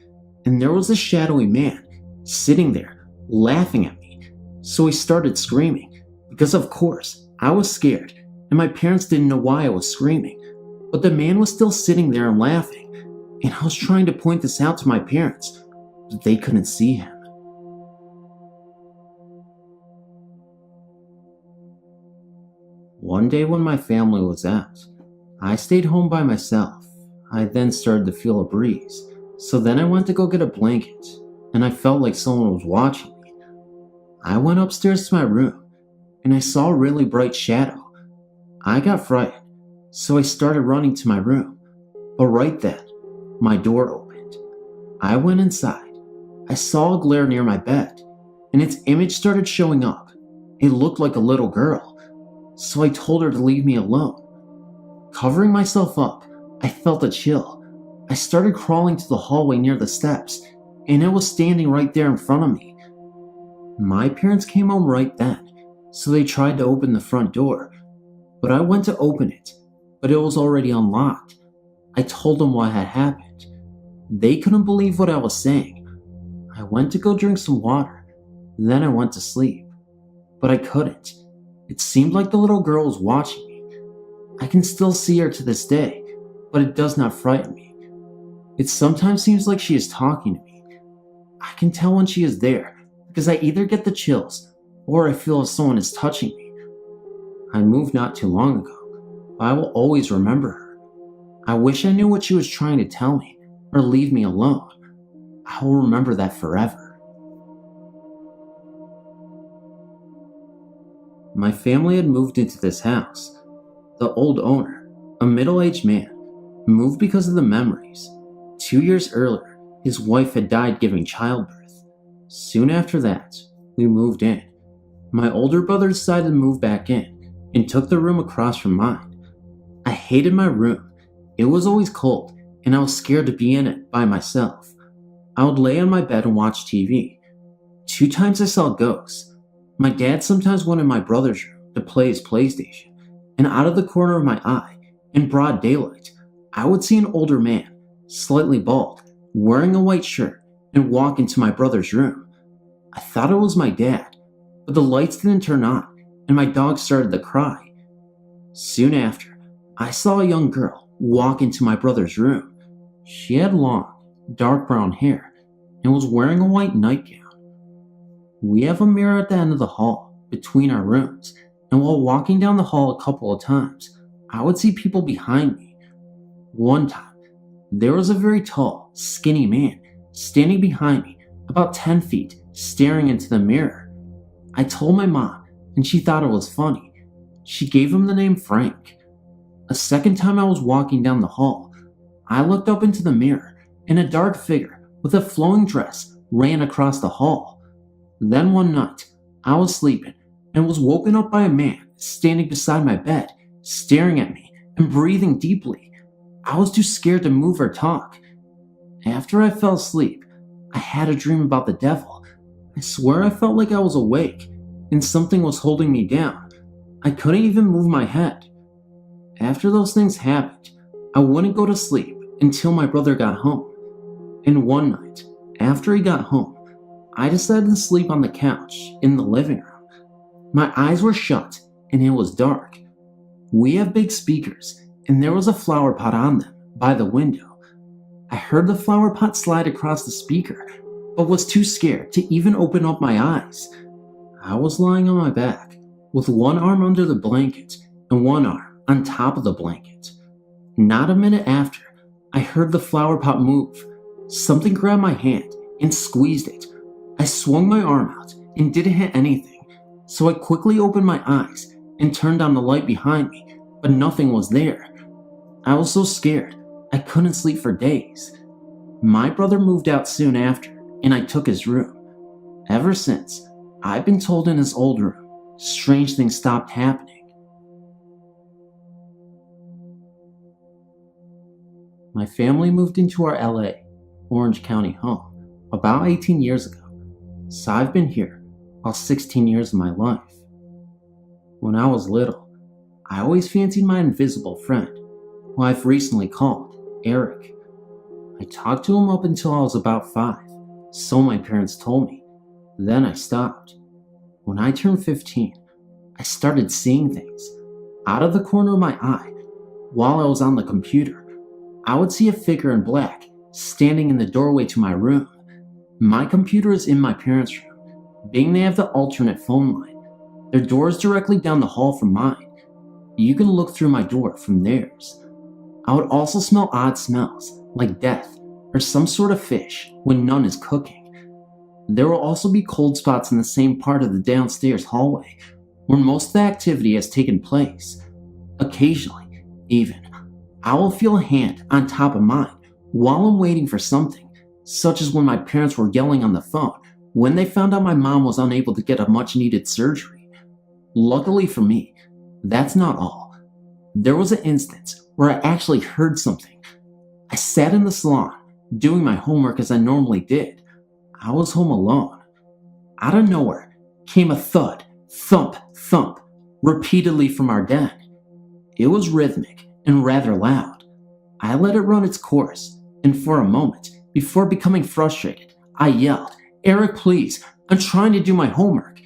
and there was a shadowy man sitting there laughing at me. So he started screaming because, of course, I was scared and my parents didn't know why I was screaming, but the man was still sitting there and laughing, and I was trying to point this out to my parents, but they couldn't see him. One day when my family was out, I stayed home by myself. I then started to feel a breeze, so then I went to go get a blanket, and I felt like someone was watching me. I went upstairs to my room, and I saw a really bright shadow. I got frightened, so I started running to my room, but right then, my door opened. I went inside. I saw a glare near my bed, and its image started showing up. It looked like a little girl, so I told her to leave me alone. Covering myself up, I felt a chill. I started crawling to the hallway near the steps, and it was standing right there in front of me. My parents came home right then, so they tried to open the front door, but I went to open it, but it was already unlocked. I told them what had happened. They couldn't believe what I was saying. I went to go drink some water, then I went to sleep, but I couldn't. It seemed like the little girl was watching me. I can still see her to this day, but it does not frighten me. It sometimes seems like she is talking to me. I can tell when she is there because I either get the chills or I feel as someone is touching me. I moved not too long ago, but I will always remember her. I wish I knew what she was trying to tell me or leave me alone. I will remember that forever. My family had moved into this house. The old owner, a middle-aged man, moved because of the memories. 2 years earlier, his wife had died giving childbirth. Soon after that, we moved in. My older brother decided to move back in and took the room across from mine. I hated my room. It was always cold, and I was scared to be in it by myself. I would lay on my bed and watch TV. 2 times I saw ghosts. My dad sometimes went in my brother's room to play his PlayStation, and out of the corner of my eye, in broad daylight, I would see an older man, slightly bald, wearing a white shirt, and walk into my brother's room. I thought it was my dad, but the lights didn't turn on, and my dog started to cry. Soon after, I saw a young girl walk into my brother's room. She had long, dark brown hair, and was wearing a white nightgown. We have a mirror at the end of the hall, between our rooms, and while walking down the hall a couple of times, I would see people behind me. One time, there was a very tall, skinny man standing behind me, about 10 feet, staring into the mirror. I told my mom, and she thought it was funny. She gave him the name Frank. A second time I was walking down the hall, I looked up into the mirror, and a dark figure with a flowing dress ran across the hall. Then one night, I was sleeping and was woken up by a man standing beside my bed, staring at me and breathing deeply. I was too scared to move or talk. After I fell asleep, I had a dream about the devil. I swear I felt like I was awake and something was holding me down. I couldn't even move my head. After those things happened, I wouldn't go to sleep until my brother got home. And one night, after he got home, I decided to sleep on the couch in the living room. My eyes were shut and it was dark. We have big speakers and there was a flower pot on them by the window. I heard the flower pot slide across the speaker, but was too scared to even open up my eyes. I was lying on my back with one arm under the blanket and one arm on top of the blanket. Not a minute after, I heard the flower pot move. Something grabbed my hand and squeezed it. I swung my arm out and didn't hit anything, so I quickly opened my eyes and turned on the light behind me, but nothing was there. I was so scared I couldn't sleep for days. My brother moved out soon after, and I took his room. Ever since, I've been told in his old room, strange things stopped happening. My family moved into our LA, Orange County home about 18 years ago, so I've been here all 16 years of my life. When I was little, I always fancied my invisible friend, who I've recently called Eric. I talked to him up until I was about 5, so my parents told me. Then I stopped. When I turned 15, I started seeing things. Out of the corner of my eye, while I was on the computer, I would see a figure in black standing in the doorway to my room. My computer is in my parents' room, being they have the alternate phone line. Their door is directly down the hall from mine. You can look through my door from theirs. I would also smell odd smells, like death or some sort of fish, when none is cooking. There will also be cold spots in the same part of the downstairs hallway, where most of the activity has taken place. Occasionally, even, I will feel a hand on top of mine while I'm waiting for something, such as when my parents were yelling on the phone when they found out my mom was unable to get a much-needed surgery. Luckily for me, that's not all. There was an instance where I actually heard something. I sat in the salon, doing my homework as I normally did. I was home alone. Out of nowhere came a thud, thump, thump, repeatedly from our den. It was rhythmic and rather loud. I let it run its course, and for a moment, before becoming frustrated, I yelled, "Eric, please, I'm trying to do my homework."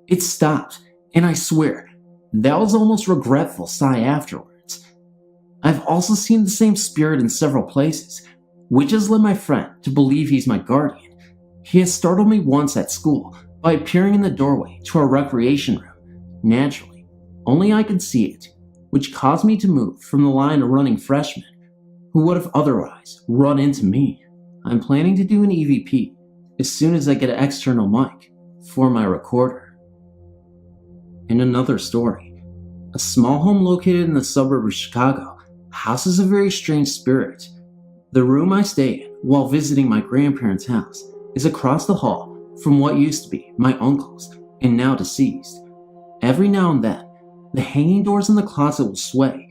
It stopped, and I swear, that was almost a regretful sigh afterwards. I've also seen the same spirit in several places, which has led my friend to believe he's my guardian. He has startled me once at school by appearing in the doorway to our recreation room. Naturally, only I could see it, which caused me to move from the line of running freshmen, who would have otherwise run into me. I'm planning to do an EVP as soon as I get an external mic for my recorder. In another story, a small home located in the suburb of Chicago houses a very strange spirit. The room I stay in while visiting my grandparents' house is across the hall from what used to be my uncle's and now deceased. Every now and then, the hanging doors in the closet will sway,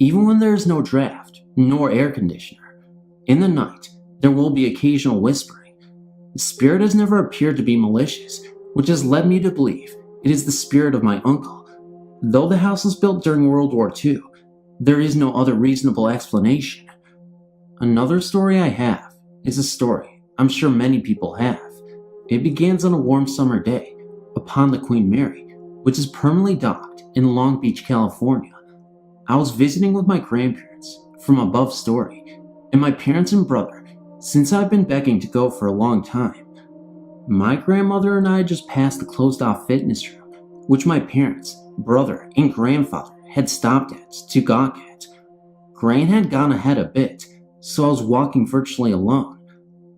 even when there is no draft nor air conditioner. In the night, there will be occasional whispering. The spirit has never appeared to be malicious, which has led me to believe it is the spirit of my uncle. Though the house was built during World War II, there is no other reasonable explanation. Another story I have is a story I'm sure many people have. It begins on a warm summer day upon the Queen Mary, which is permanently docked in Long Beach, California. I was visiting with my grandparents from above story, and my parents and brother, since I've been begging to go for a long time. My grandmother and I just passed the closed-off fitness room, which my parents, brother, and grandfather had stopped at to gawk at. Gran had gone ahead a bit, so I was walking virtually alone.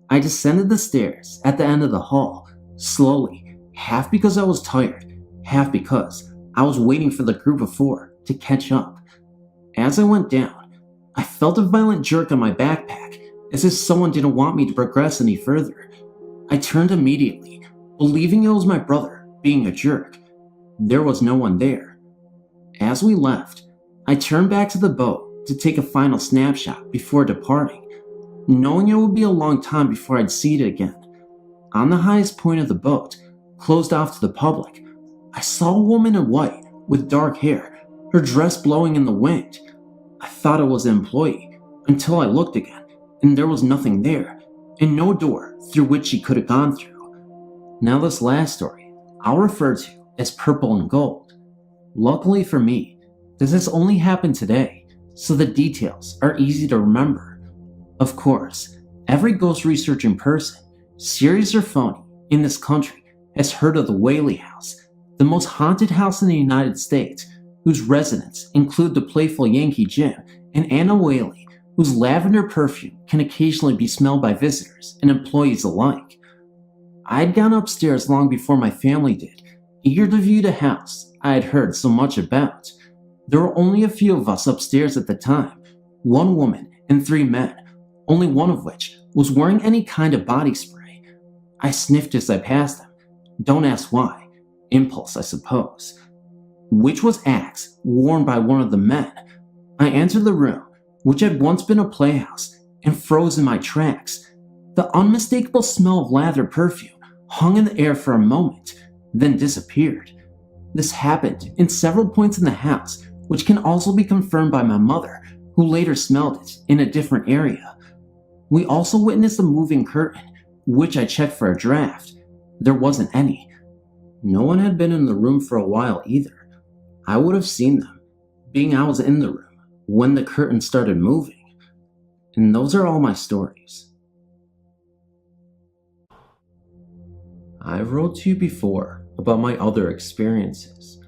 I descended the stairs at the end of the hall, slowly, half because I was tired, half because I was waiting for the group of 4 to catch up. As I went down, I felt a violent jerk on my backpack, as if someone didn't want me to progress any further. I turned immediately, believing it was my brother being a jerk. There was no one there. As we left, I turned back to the boat to take a final snapshot before departing, knowing it would be a long time before I'd see it again. on the highest point of the boat, closed off to the public, I saw a woman in white with dark hair, her dress blowing in the wind. I thought it was an employee until I looked again, and there was nothing there, and no door through which she could have gone through. Now this last story, I'll refer to as Purple and Gold. Luckily for me, this has only happened today, so the details are easy to remember. Of course, every ghost researching person, serious or phony, in this country has heard of the Whaley House, the most haunted house in the United States, whose residents include the playful Yankee Jim and Anna Whaley, whose lavender perfume can occasionally be smelled by visitors and employees alike. I had gone upstairs long before my family did, eager to view the house I had heard so much about. There were only a few of us upstairs at the time, 1 woman and 3 men, only one of which was wearing any kind of body spray. I sniffed as I passed them. Don't ask why. Impulse, I suppose. Which was Axe, worn by one of the men. I entered the room, which had once been a playhouse, and froze in my tracks. The unmistakable smell of lather perfume hung in the air for a moment, then disappeared. This happened in several points in the house, which can also be confirmed by my mother, who later smelled it in a different area. We also witnessed a moving curtain, which I checked for a draft. There wasn't any. No one had been in the room for a while either. I would have seen them, being I was in the room when the curtain started moving. And those are all my stories. I've wrote to you before about my other experiences.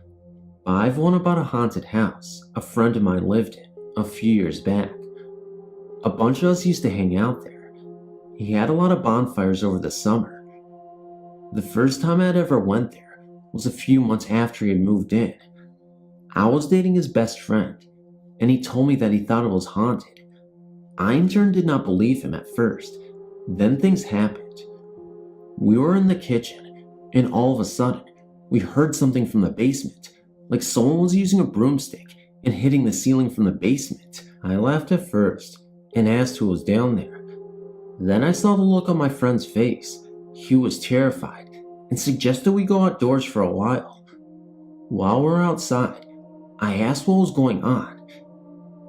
I've one about a haunted house a friend of mine lived in a few years back. A bunch of us used to hang out there. He had a lot of bonfires over the summer. The first time I'd ever went there was a few months after he had moved in. I was dating his best friend, and he told me that he thought it was haunted. I in turn did not believe him at first. Then things happened. We were in the kitchen, and all of a sudden, we heard something from the basement, like someone was using a broomstick and hitting the ceiling from the basement. I laughed at first and asked who was down there. Then I saw the look on my friend's face. He was terrified and suggested we go outdoors for a while. While we're outside, I asked what was going on.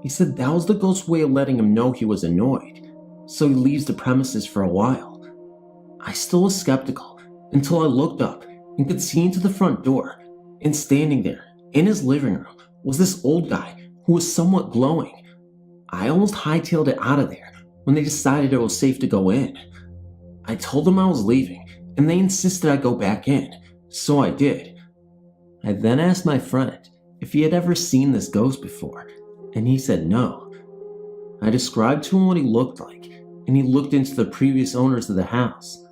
He said that was the ghost's way of letting him know he was annoyed, so he leaves the premises for a while. I still was skeptical until I looked up and could see into the front door, and standing there in his living room was this old guy who was somewhat glowing. I almost hightailed it out of there when they decided it was safe to go in. I told them I was leaving, and they insisted I go back in, so I did. I then asked my friend if he had ever seen this ghost before, and he said no. I described to him what he looked like, and he looked into the previous owners of the house.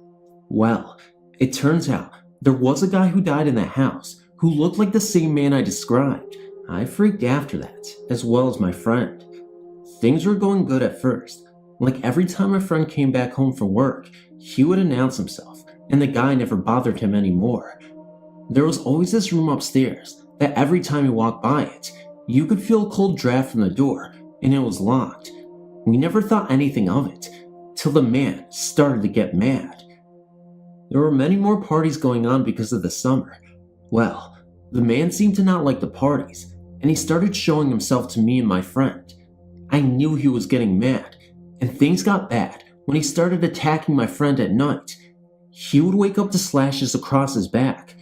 Well, it turns out there was a guy who died in that house who looked like the same man I described. I freaked after that, as well as my friend. Things were going good at first. Like every time my friend came back home from work, he would announce himself, and the guy never bothered him anymore. There was always this room upstairs that every time you walked by it, you could feel a cold draft from the door, and it was locked. We never thought anything of it, till the man started to get mad. There were many more parties going on because of the summer. Well, the man seemed to not like the parties, and he started showing himself to me and my friend. I knew he was getting mad, and things got bad when he started attacking my friend at night. He would wake up to slashes across his back.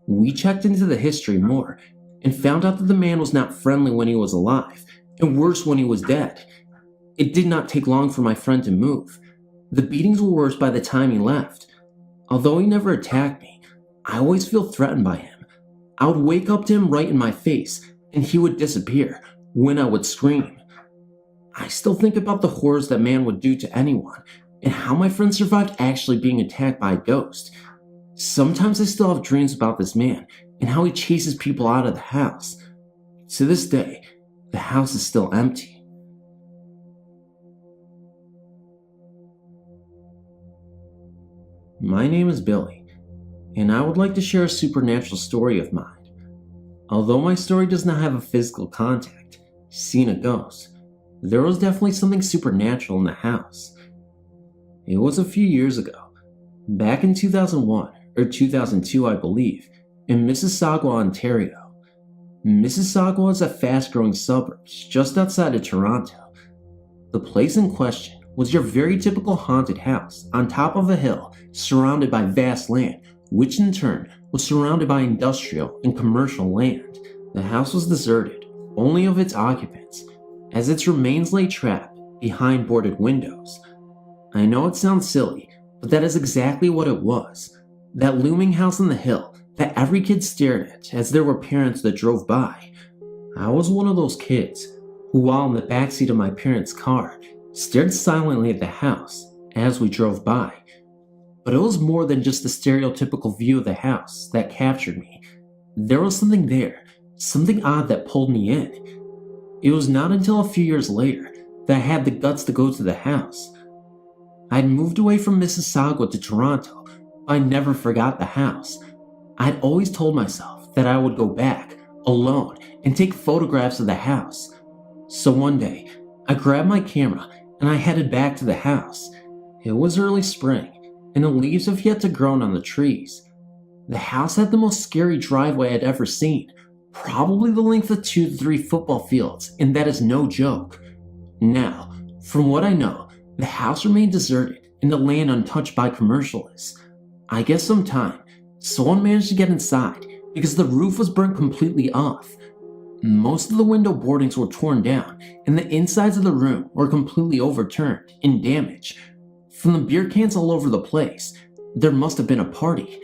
We checked into the history more, and found out that the man was not friendly when he was alive, and worse when he was dead. It did not take long for my friend to move. The beatings were worse by the time he left. Although he never attacked me, I always feel threatened by him. I would wake up to him right in my face, and he would disappear when I would scream. I still think about the horrors that man would do to anyone, and how my friend survived actually being attacked by a ghost. Sometimes I still have dreams about this man, and how he chases people out of the house. To this day, the house is still empty. My name is Billy, and I would like to share a supernatural story of mine. Although my story does not have a physical contact, seeing a ghost, there was definitely something supernatural in the house. It was a few years ago. Back in 2001 or 2002, I believe, in Mississauga, Ontario. Mississauga is a fast-growing suburb just outside of Toronto. The place in question was your very typical haunted house on top of a hill surrounded by vast land, which in turn was surrounded by industrial and commercial land. The house was deserted, only of its occupants, as its remains lay trapped behind boarded windows. I know it sounds silly, but that is exactly what it was. That looming house on the hill that every kid stared at as there were parents that drove by. I was one of those kids who, while in the backseat of my parents' car, stared silently at the house as we drove by. But it was more than just the stereotypical view of the house that captured me. There was something there, something odd that pulled me in. It was not until a few years later that I had the guts to go to the house. I'd moved away from Mississauga to Toronto, but I never forgot the house. I'd always told myself that I would go back, alone, and take photographs of the house. So one day, I grabbed my camera and I headed back to the house. It was early spring, and the leaves have yet to grow on the trees. The house had the most scary driveway I'd ever seen, probably the length of 2 to 3 football fields, and that is no joke. Now, from what I know, the house remained deserted and the land untouched by commercialists. I guess sometime, someone managed to get inside because the roof was burnt completely off. Most of the window boardings were torn down and the insides of the room were completely overturned and damaged. From the beer cans all over the place, there must have been a party.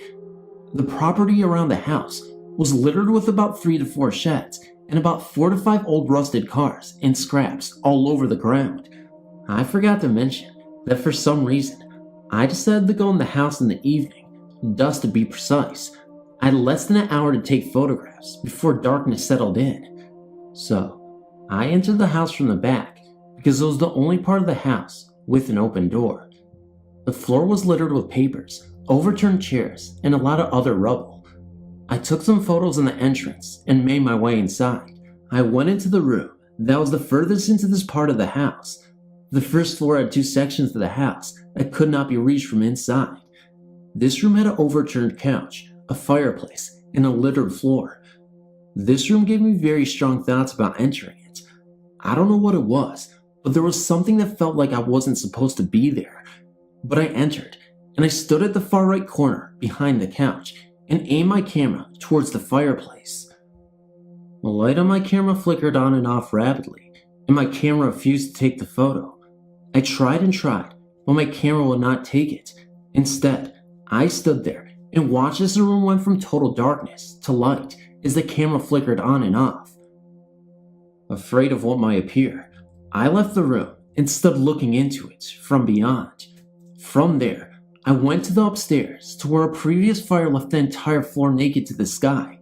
The property around the house was littered with about 3 to 4 sheds and about 4 to 5 old rusted cars and scraps all over the ground. I forgot to mention that for some reason, I decided to go in the house in the evening, dusk to be precise. I had less than an hour to take photographs before darkness settled in. So, I entered the house from the back because it was the only part of the house with an open door. The floor was littered with papers, overturned chairs, and a lot of other rubble. I took some photos in the entrance and made my way inside. I went into the room that was the furthest into this part of the house. The first floor had 2 sections of the house that could not be reached from inside. This room had an overturned couch, a fireplace, and a littered floor. This room gave me very strong thoughts about entering it. I don't know what it was, but there was something that felt like I wasn't supposed to be there. But I entered, and I stood at the far right corner behind the couch and aimed my camera towards the fireplace. The light on my camera flickered on and off rapidly, and my camera refused to take the photo. I tried and tried, but my camera would not take it. Instead, I stood there and watched as the room went from total darkness to light as the camera flickered on and off. Afraid of what might appear, I left the room and stood looking into it from beyond. From there, I went to the upstairs to where a previous fire left the entire floor naked to the sky.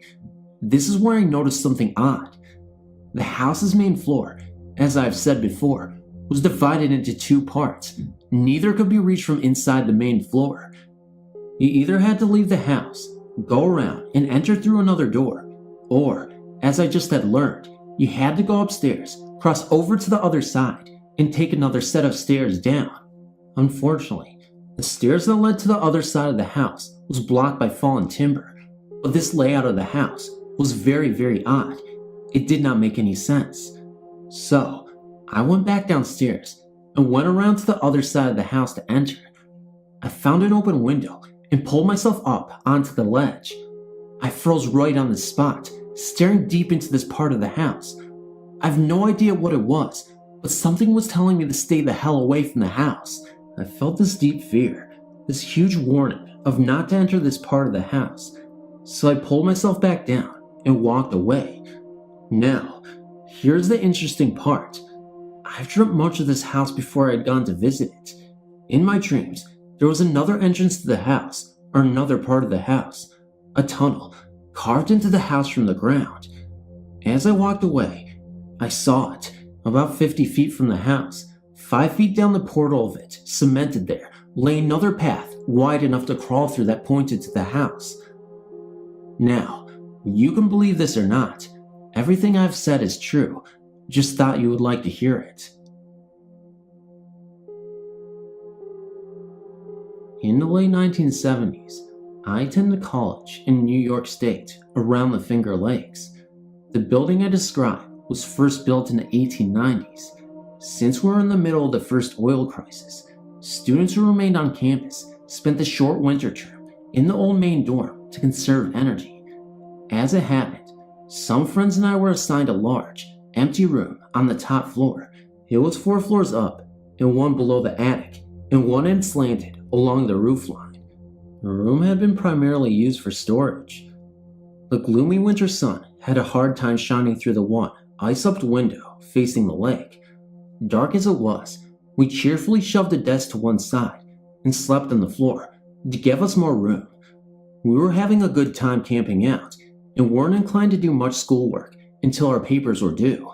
This is where I noticed something odd. The house's main floor, as I've said before, was divided into 2 parts. Neither could be reached from inside the main floor. You either had to leave the house, go around, and enter through another door, or, as I just had learned, you had to go upstairs, cross over to the other side, and take another set of stairs down. Unfortunately, the stairs that led to the other side of the house was blocked by fallen timber, but this layout of the house was very, very odd. It did not make any sense. So, I went back downstairs and went around to the other side of the house to enter. I found an open window and pulled myself up onto the ledge. I froze right on the spot, staring deep into this part of the house. I have no idea what it was, but something was telling me to stay the hell away from the house. I felt this deep fear, this huge warning of not to enter this part of the house. So I pulled myself back down and walked away. Now, here's the interesting part. I've dreamt much of this house before I had gone to visit it. In my dreams, there was another entrance to the house, or another part of the house, a tunnel carved into the house from the ground. As I walked away, I saw it, about 50 feet from the house. 5 feet down the portal of it, cemented there, lay another path wide enough to crawl through that pointed to the house. Now, you can believe this or not, everything I've said is true. Just thought you would like to hear it. In the late 1970s, I attended college in New York State around the Finger Lakes. The building I described was first built in the 1890s. Since we were in the middle of the first oil crisis, students who remained on campus spent the short winter term in the old main dorm to conserve energy. As it happened, some friends and I were assigned a large, empty room on the top floor. It was 4 floors up and one below the attic, and one end slanted along the roofline. The room had been primarily used for storage. The gloomy winter sun had a hard time shining through the one ice-upped window facing the lake. Dark as it was, we cheerfully shoved a desk to one side and slept on the floor to give us more room. We were having a good time camping out and weren't inclined to do much schoolwork until our papers were due.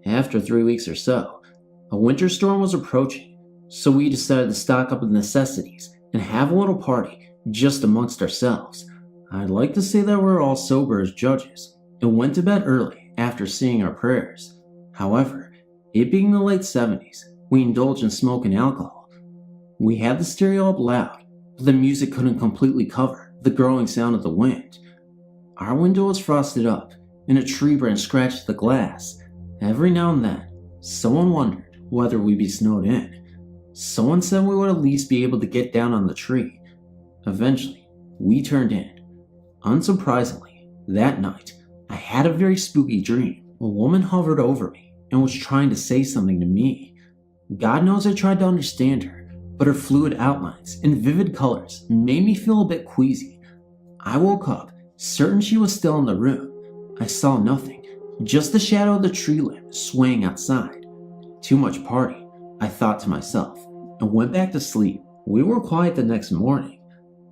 After 3 weeks or so, a winter storm was approaching, so we decided to stock up on necessities and have a little party just amongst ourselves. I'd like to say that we were all sober as judges and went to bed early after saying our prayers. However, it being the late 70s, we indulged in smoke and alcohol. We had the stereo up loud, but the music couldn't completely cover the growing sound of the wind. Our window was frosted up, and a tree branch scratched the glass. Every now and then, someone wondered whether we'd be snowed in. Someone said we would at least be able to get down on the tree. Eventually, we turned in. Unsurprisingly, that night, I had a very spooky dream. A woman hovered over me and was trying to say something to me. God knows I tried to understand her, but her fluid outlines and vivid colors made me feel a bit queasy. I woke up, certain she was still in the room. I saw nothing, just the shadow of the tree limb swaying outside. Too much party, I thought to myself, and went back to sleep. We were quiet the next morning.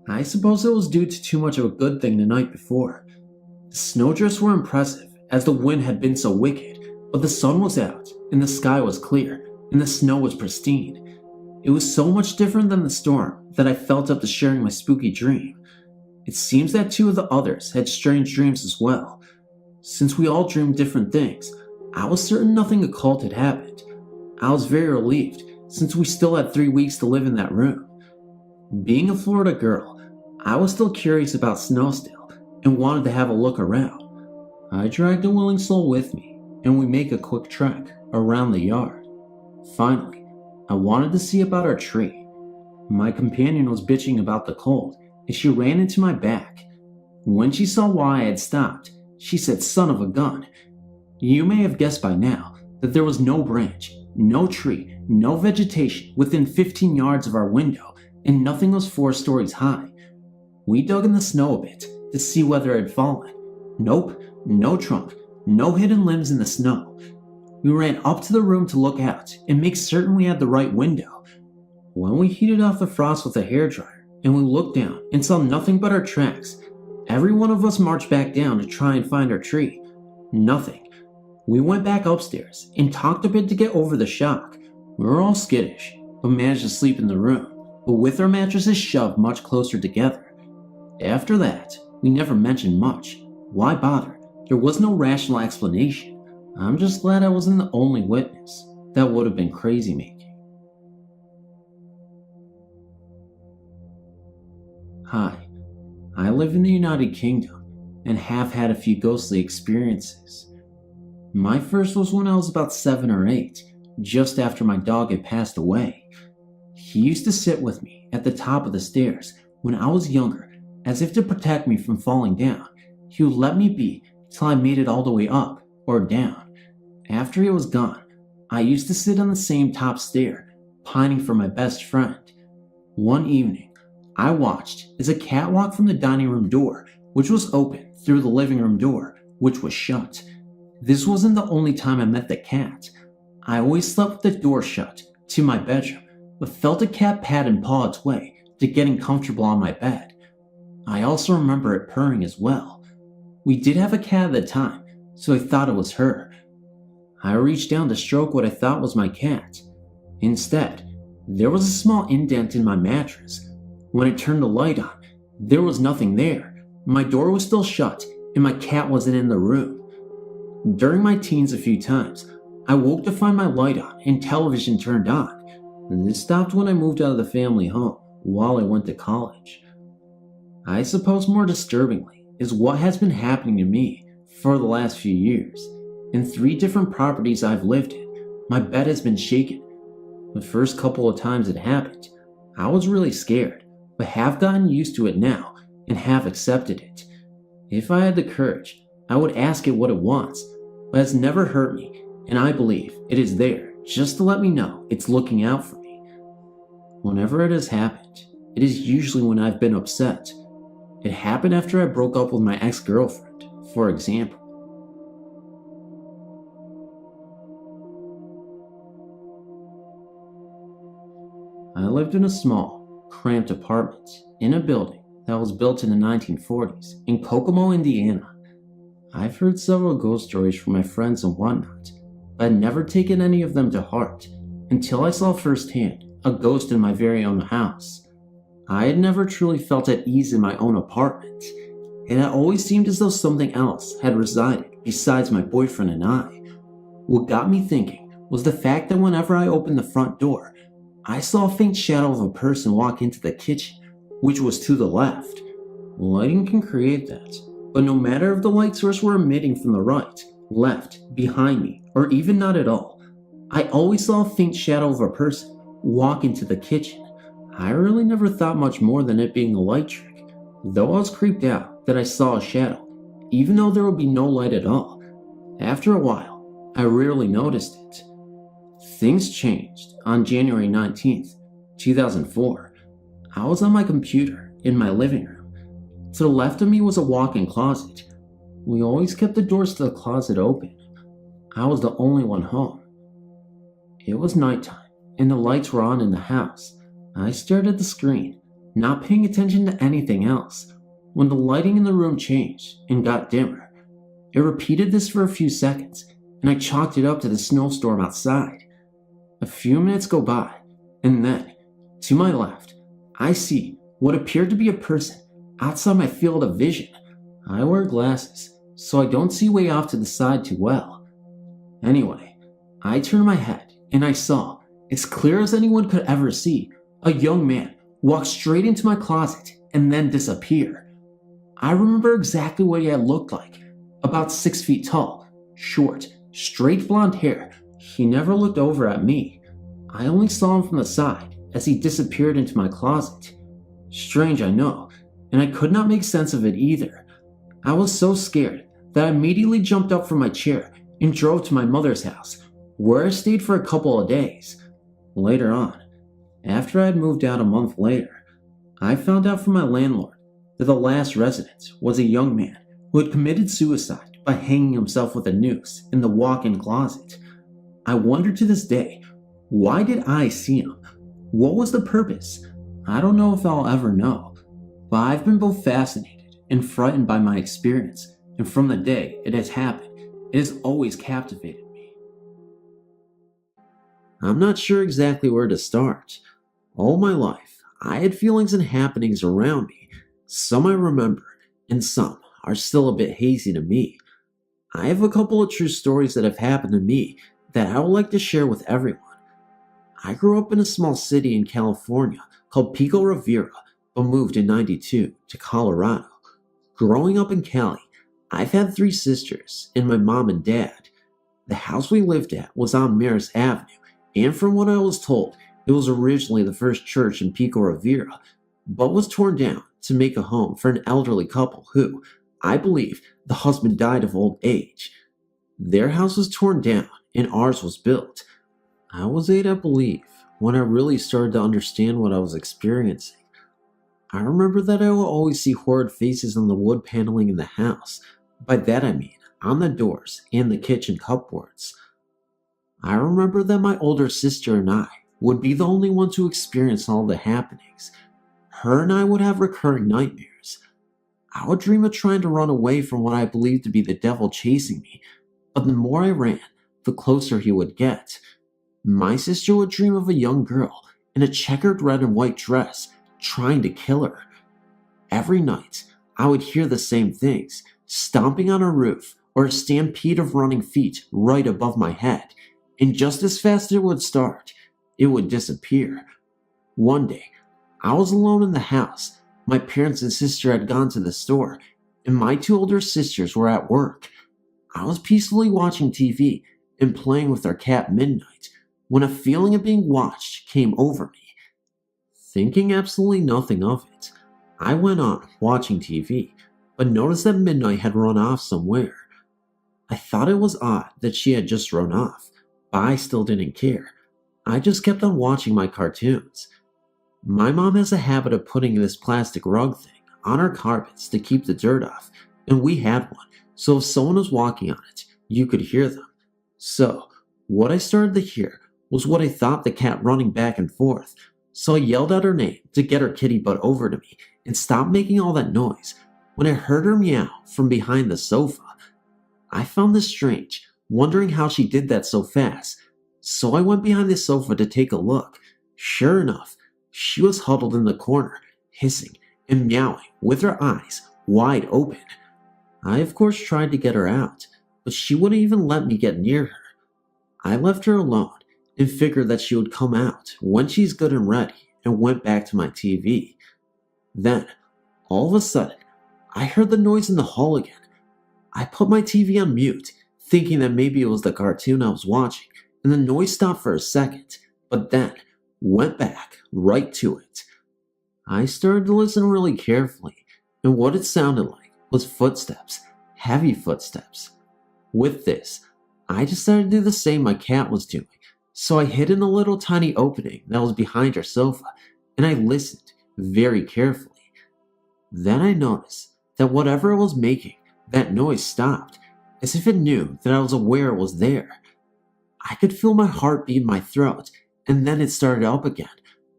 I suppose it was due to too much of a good thing the night before. The snowdrifts were impressive as the wind had been so wicked, but the sun was out and the sky was clear and the snow was pristine. It was so much different than the storm that I felt up to sharing my spooky dream. It seems that 2 of the others had strange dreams as well. Since we all dreamed different things, I was certain nothing occult had happened. I was very relieved since we still had 3 weeks to live in that room. Being a Florida girl, I was still curious about snow still and wanted to have a look around. I dragged a willing soul with me and we make a quick trek around the yard. Finally, I wanted to see about our tree. My companion was bitching about the cold as she ran into my back. When she saw why I had stopped, she said, "Son of a gun." You may have guessed by now that there was no branch, no tree, no vegetation within 15 yards of our window, and nothing was 4 stories high. We dug in the snow a bit to see whether it had fallen. Nope, no trunk, no hidden limbs in the snow. We ran up to the room to look out and make certain we had the right window. When we heated off the frost with a hairdryer and we looked down and saw nothing but our tracks, every one of us marched back down to try and find our tree. Nothing. We went back upstairs and talked a bit to get over the shock. We were all skittish, but managed to sleep in the room, but with our mattresses shoved much closer together. After that, we never mentioned much. Why bother? There was no rational explanation. I'm just glad I wasn't the only witness. That would have been crazy making. Hi, I live in the United Kingdom and have had a few ghostly experiences. My first was when I was about 7 or 8, just after my dog had passed away. He used to sit with me at the top of the stairs when I was younger, as if to protect me from falling down. He would let me be till I made it all the way up or down. After he was gone, I used to sit on the same top stair, pining for my best friend. One evening, I watched as a cat walked from the dining room door, which was open, through the living room door, which was shut. This wasn't the only time I met the cat. I always slept with the door shut to my bedroom, but felt a cat pat and paw its way to getting comfortable on my bed. I also remember it purring as well. We did have a cat at the time, so I thought it was her. I reached down to stroke what I thought was my cat. Instead, there was a small indent in my mattress. When I turned the light on, there was nothing there. My door was still shut, and my cat wasn't in the room. During my teens a few times, I woke to find my light on and television turned on. This stopped when I moved out of the family home. while I went to college. I suppose more disturbingly is what has been happening to me for the last few years. In 3 different properties I've lived in, my bed has been shaken. The first couple of times it happened, I was really scared, but have gotten used to it now and have accepted it. If I had the courage, I would ask it what it wants, but it's never hurt me, and I believe it is there just to let me know it's looking out for me. Whenever it has happened, it is usually when I've been upset. It happened after I broke up with my ex-girlfriend, for example. I lived in a small, cramped apartment in a building that was built in the 1940s in Kokomo, Indiana. I've heard several ghost stories from my friends and whatnot, but I'd never taken any of them to heart until I saw firsthand a ghost in my very own house. I had never truly felt at ease in my own apartment. It had always seemed as though something else had resided besides my boyfriend and I. What got me thinking was the fact that whenever I opened the front door, I saw a faint shadow of a person walk into the kitchen, which was to the left. Lighting can create that, but no matter if the light source were emitting from the right, left, behind me, or even not at all, I always saw a faint shadow of a person walk into the kitchen. I really never thought much more than it being a light trick, though I was creeped out that I saw a shadow, even though there would be no light at all. After a while, I rarely noticed it. Things changed on January 19th, 2004. I was on my computer in my living room. To the left of me was a walk-in closet. We always kept the doors to the closet open. I was the only one home. It was nighttime, and the lights were on in the house. I stared at the screen, not paying attention to anything else, when the lighting in the room changed and got dimmer. It repeated this for a few seconds, and I chalked it up to the snowstorm outside. A few minutes go by, and then, to my left, I see what appeared to be a person outside my field of vision. I wear glasses, so I don't see way off to the side too well. Anyway, I turned my head, and I saw, as clear as anyone could ever see, a young man walk straight into my closet and then disappear. I remember exactly what he had looked like. About 6 feet tall, short, straight blonde hair. He never looked over at me. I only saw him from the side as he disappeared into my closet. Strange, I know, and I could not make sense of it either. I was so scared that I immediately jumped up from my chair and drove to my mother's house, where I stayed for a couple of days. Later on, after I had moved out a month later, I found out from my landlord that the last resident was a young man who had committed suicide by hanging himself with a noose in the walk-in closet. I wonder to this day, why did I see him? What was the purpose? I don't know if I'll ever know, but I've been both fascinated and frightened by my experience, and from the day it has happened, it has always captivated me. I'm not sure exactly where to start. All my life, I had feelings and happenings around me. Some I remember, and some are still a bit hazy to me. I have a couple of true stories that have happened to me that I would like to share with everyone. I grew up in a small city in California called Pico Rivera, but moved in '92 to Colorado. Growing up in Cali, I've had 3 sisters and my mom and dad. The house we lived at was on Maris Avenue, and from what I was told, it was originally the first church in Pico Rivera, but was torn down to make a home for an elderly couple who, I believe, the husband died of old age. Their house was torn down and ours was built. I was 8, I believe, when I really started to understand what I was experiencing. I remember that I would always see horrid faces on the wood paneling in the house. By that I mean on the doors and the kitchen cupboards. I remember that my older sister and I would be the only ones to experience all the happenings. Her and I would have recurring nightmares. I would dream of trying to run away from what I believed to be the devil chasing me, but the more I ran, the closer he would get. My sister would dream of a young girl in a checkered red and white dress trying to kill her. Every night, I would hear the same things, stomping on a roof or a stampede of running feet right above my head, and just as fast as it would start, it would disappear. One day, I was alone in the house. My parents and sister had gone to the store, and my two older sisters were at work. I was peacefully watching TV and playing with our cat Midnight when a feeling of being watched came over me. Thinking absolutely nothing of it, I went on watching TV, but noticed that Midnight had run off somewhere. I thought it was odd that she had just run off, but I still didn't care. I just kept on watching my cartoons. My mom has a habit of putting this plastic rug thing on our carpets to keep the dirt off, and we had one, so if someone was walking on it, you could hear them. So, what I started to hear was what I thought the cat running back and forth, so I yelled out her name to get her kitty butt over to me and stop making all that noise. When I heard her meow from behind the sofa, I found this strange, wondering how she did that so fast, so I went behind the sofa to take a look. Sure enough, she was huddled in the corner, hissing and meowing with her eyes wide open. I of course tried to get her out, but she wouldn't even let me get near her. I left her alone and figured that she would come out when she's good and ready, and went back to my TV. Then, all of a sudden, I heard the noise in the hall again. I put my TV on mute, thinking that maybe it was the cartoon I was watching, and the noise stopped for a second, but then went back right to it. I started to listen really carefully, and what it sounded like was footsteps, heavy footsteps. With this, I decided to do the same my cat was doing, so I hid in a little tiny opening that was behind her sofa, and I listened very carefully. Then I noticed that whatever it was making, that noise stopped, as if it knew that I was aware it was there. I could feel my heart beat in my throat, and then it started up again,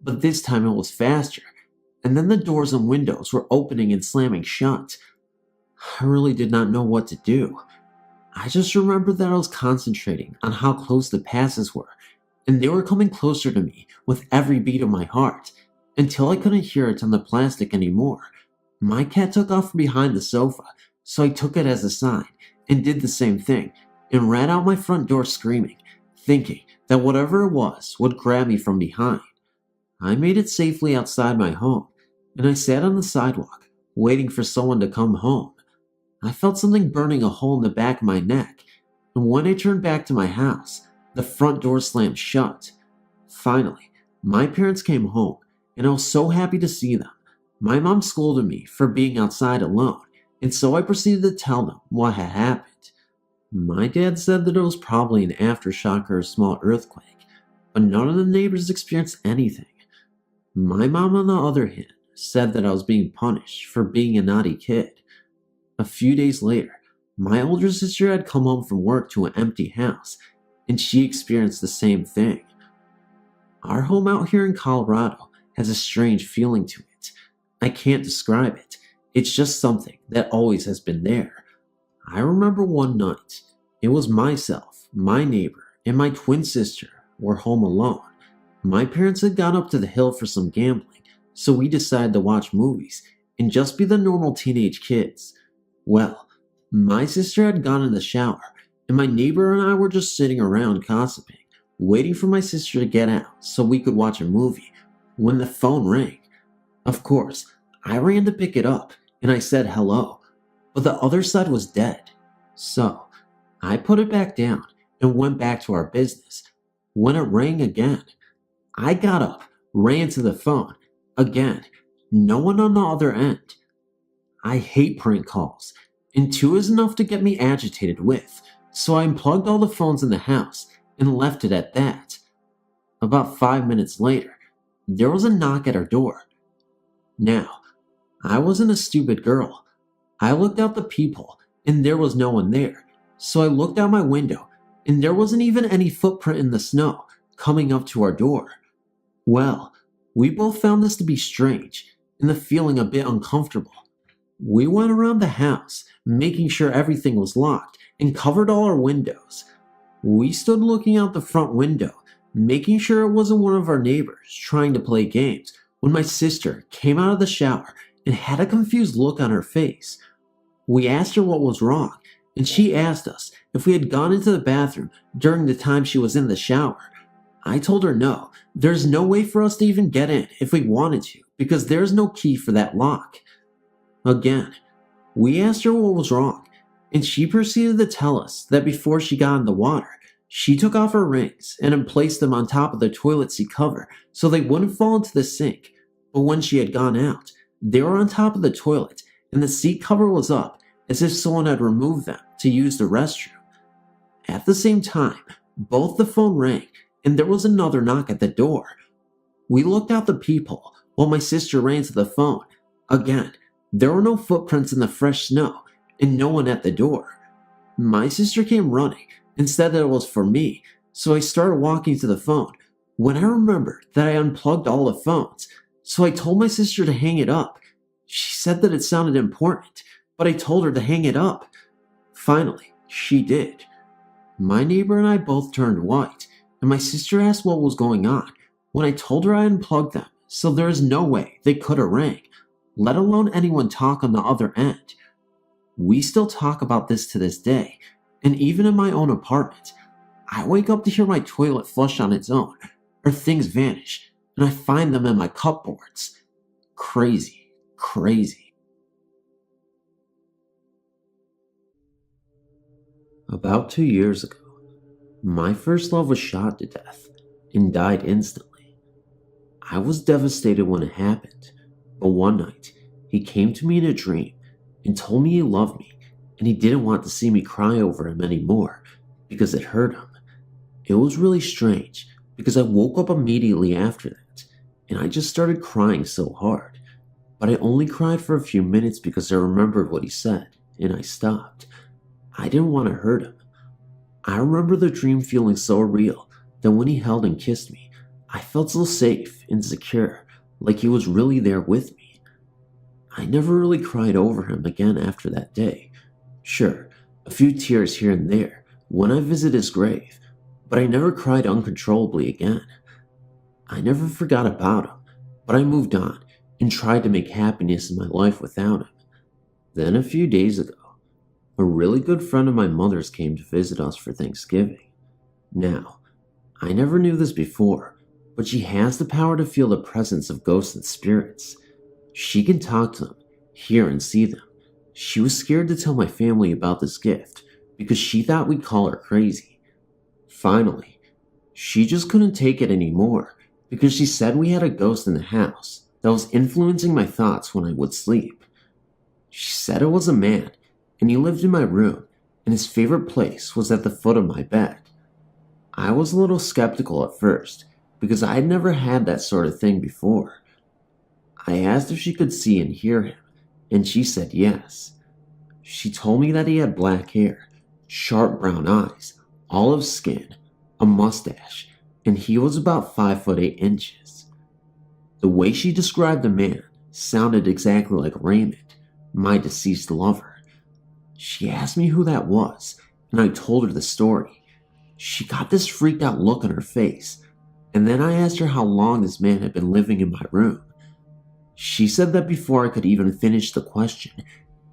but this time it was faster, and then the doors and windows were opening and slamming shut. I really did not know what to do. I just remembered that I was concentrating on how close the passes were, and they were coming closer to me with every beat of my heart, until I couldn't hear it on the plastic anymore. My cat took off from behind the sofa, so I took it as a sign, and did the same thing, and ran out my front door screaming, thinking that whatever it was would grab me from behind. I made it safely outside my home, and I sat on the sidewalk, waiting for someone to come home. I felt something burning a hole in the back of my neck, and when I turned back to my house, the front door slammed shut. Finally, my parents came home, and I was so happy to see them. My mom scolded me for being outside alone, and so I proceeded to tell them what had happened. My dad said that it was probably an aftershock or a small earthquake, but none of the neighbors experienced anything. My mom, on the other hand, said that I was being punished for being a naughty kid. A few days later, my older sister had come home from work to an empty house, and she experienced the same thing. Our home out here in Colorado has a strange feeling to it. I can't describe it. It's just something that always has been there. I remember one night, it was myself, my neighbor, and my twin sister were home alone. My parents had gone up to the hill for some gambling, so we decided to watch movies and just be the normal teenage kids. Well, my sister had gone in the shower, and my neighbor and I were just sitting around gossiping, waiting for my sister to get out so we could watch a movie, when the phone rang. Of course, I ran to pick it up, and I said hello, but the other side was dead. So, I put it back down and went back to our business. When it rang again, I got up, ran to the phone. Again, no one on the other end. I hate prank calls, and two is enough to get me agitated with, so I unplugged all the phones in the house and left it at that. About 5 minutes later, there was a knock at our door. Now, I wasn't a stupid girl. I looked out the peephole, and there was no one there, so I looked out my window, and there wasn't even any footprint in the snow coming up to our door. Well, we both found this to be strange, and the feeling a bit uncomfortable. We went around the house, making sure everything was locked, and covered all our windows. We stood looking out the front window, making sure it wasn't one of our neighbors trying to play games, when my sister came out of the shower and had a confused look on her face. We asked her what was wrong, and she asked us if we had gone into the bathroom during the time she was in the shower. I told her no, there's no way for us to even get in if we wanted to, because there's no key for that lock. Again, we asked her what was wrong, and she proceeded to tell us that before she got in the water, she took off her rings and then placed them on top of the toilet seat cover so they wouldn't fall into the sink. But when she had gone out, they were on top of the toilet and the seat cover was up as if someone had removed them to use the restroom. At the same time, both the phone rang and there was another knock at the door. We looked out the peephole while my sister ran to the phone. Again, there were no footprints in the fresh snow and no one at the door. My sister came running and said that it was for me, so I started walking to the phone when I remembered that I unplugged all the phones, so I told my sister to hang it up. She said that it sounded important, but I told her to hang it up. Finally, she did. My neighbor and I both turned white, and my sister asked what was going on when I told her I unplugged them, so there is no way they could have rang, let alone anyone talk on the other end. We still talk about this to this day, and even in my own apartment, I wake up to hear my toilet flush on its own, or things vanish, and I find them in my cupboards. Crazy, crazy. About 2 years ago, my first love was shot to death and died instantly. I was devastated when it happened, but one night, he came to me in a dream and told me he loved me and he didn't want to see me cry over him anymore because it hurt him. It was really strange because I woke up immediately after that and I just started crying so hard, but I only cried for a few minutes because I remembered what he said and I stopped. I didn't want to hurt him. I remember the dream feeling so real that when he held and kissed me, I felt so safe and secure, like he was really there with me. I never really cried over him again after that day. Sure, a few tears here and there when I visit his grave, but I never cried uncontrollably again. I never forgot about him, but I moved on and tried to make happiness in my life without him. Then a few days ago, a really good friend of my mother's came to visit us for Thanksgiving. Now, I never knew this before, but she has the power to feel the presence of ghosts and spirits. She can talk to them, hear and see them. She was scared to tell my family about this gift because she thought we'd call her crazy. Finally, she just couldn't take it anymore because she said we had a ghost in the house that was influencing my thoughts when I would sleep. She said it was a man and he lived in my room and his favorite place was at the foot of my bed. I was a little skeptical at first because I had never had that sort of thing before. I asked if she could see and hear him, and she said yes. She told me that he had black hair, sharp brown eyes, olive skin, a mustache, and he was about 5'8". The way she described the man sounded exactly like Raymond, my deceased lover. She asked me who that was, and I told her the story. She got this freaked out look on her face, and then I asked her how long this man had been living in my room. She said that before I could even finish the question,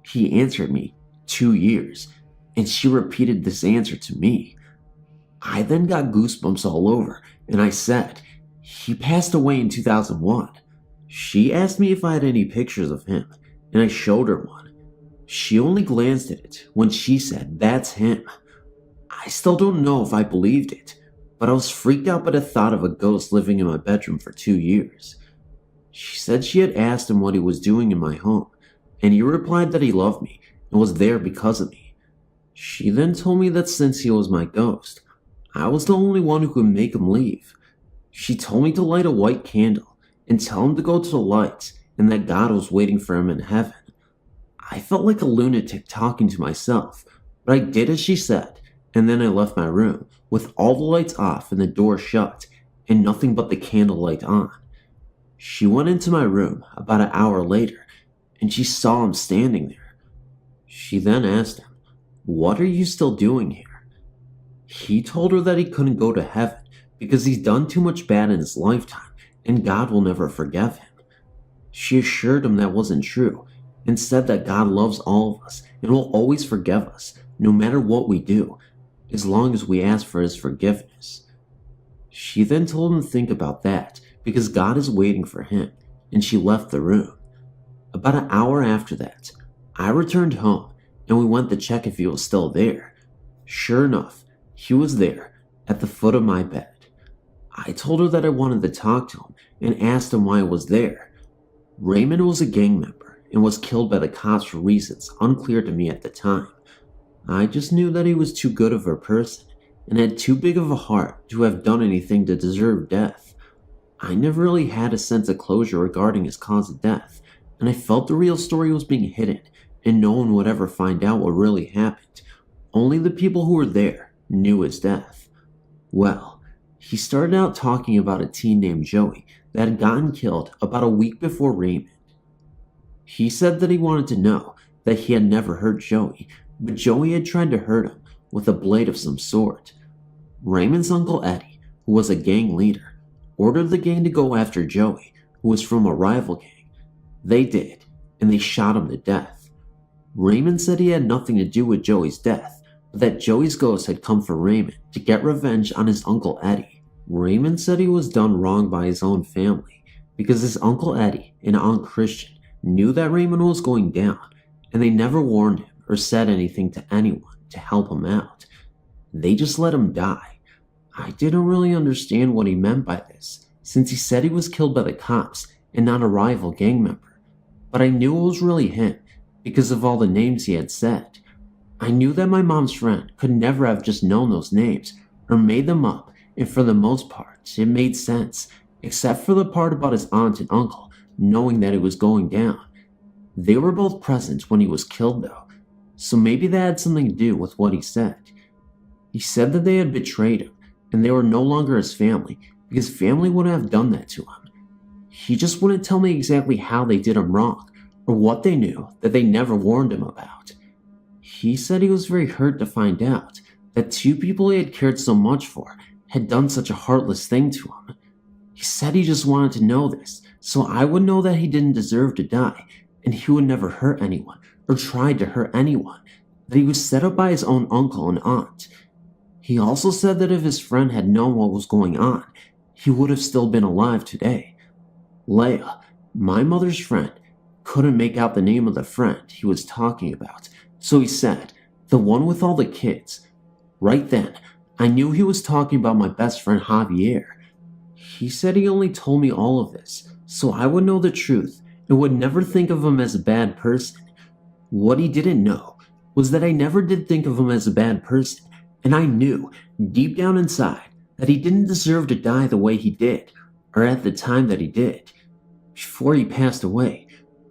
he answered me 2 years, and she repeated this answer to me. I then got goosebumps all over, and I said, he passed away in 2001. She asked me if I had any pictures of him, and I showed her one. She only glanced at it when she said, that's him. I still don't know if I believed it, but I was freaked out by the thought of a ghost living in my bedroom for 2 years. She said she had asked him what he was doing in my home, and he replied that he loved me and was there because of me. She then told me that since he was my ghost, I was the only one who could make him leave. She told me to light a white candle and tell him to go to the lights and that God was waiting for him in heaven. I felt like a lunatic talking to myself, but I did as she said, and then I left my room with all the lights off and the door shut and nothing but the candlelight on. She went into my room about an hour later, and she saw him standing there. She then asked him, what are you still doing here? He told her that he couldn't go to heaven because he's done too much bad in his lifetime, and God will never forgive him. She assured him that wasn't true, and said that God loves all of us and will always forgive us, no matter what we do, as long as we ask for his forgiveness. She then told him to think about that because God is waiting for him, and she left the room. About an hour after that, I returned home and we went to check if he was still there. Sure enough, he was there at the foot of my bed. I told her that I wanted to talk to him and asked him why he was there. Raymond was a gang member and was killed by the cops for reasons unclear to me at the time. I just knew that he was too good of a person and had too big of a heart to have done anything to deserve death. I never really had a sense of closure regarding his cause of death, and I felt the real story was being hidden and no one would ever find out what really happened. Only the people who were there knew his death. Well, he started out talking about a teen named Joey that had gotten killed about a week before Raymond. He said that he wanted to know that he had never hurt Joey, but Joey had tried to hurt him with a blade of some sort. Raymond's uncle Eddie, who was a gang leader, ordered the gang to go after Joey, who was from a rival gang. They did, and they shot him to death. Raymond said he had nothing to do with Joey's death, but that Joey's ghost had come for Raymond to get revenge on his uncle Eddie. Raymond said he was done wrong by his own family because his uncle Eddie and Aunt Christian knew that Raymond was going down, and they never warned him or said anything to anyone to help him out. They just let him die. I didn't really understand what he meant by this, since he said he was killed by the cops and not a rival gang member, but I knew it was really him because of all the names he had said. I knew that my mom's friend could never have just known those names or made them up, and for the most part, it made sense, except for the part about his aunt and uncle knowing that it was going down. They were both present when he was killed though, so maybe that had something to do with what he said. He said that they had betrayed him and they were no longer his family because family wouldn't have done that to him. He just wouldn't tell me exactly how they did him wrong or what they knew that they never warned him about. He said he was very hurt to find out that two people he had cared so much for had done such a heartless thing to him. He said he just wanted to know this so I would know that he didn't deserve to die and he would never hurt anyone or tried to hurt anyone, that he was set up by his own uncle and aunt. He also said that if his friend had known what was going on, he would have still been alive today. Leia, my mother's friend, couldn't make out the name of the friend he was talking about, so he said, the one with all the kids. Right then, I knew he was talking about my best friend Javier. He said he only told me all of this, so I would know the truth and would never think of him as a bad person. What he didn't know was that I never did think of him as a bad person, and I knew, deep down inside, that he didn't deserve to die the way he did, or at the time that he did. Before he passed away,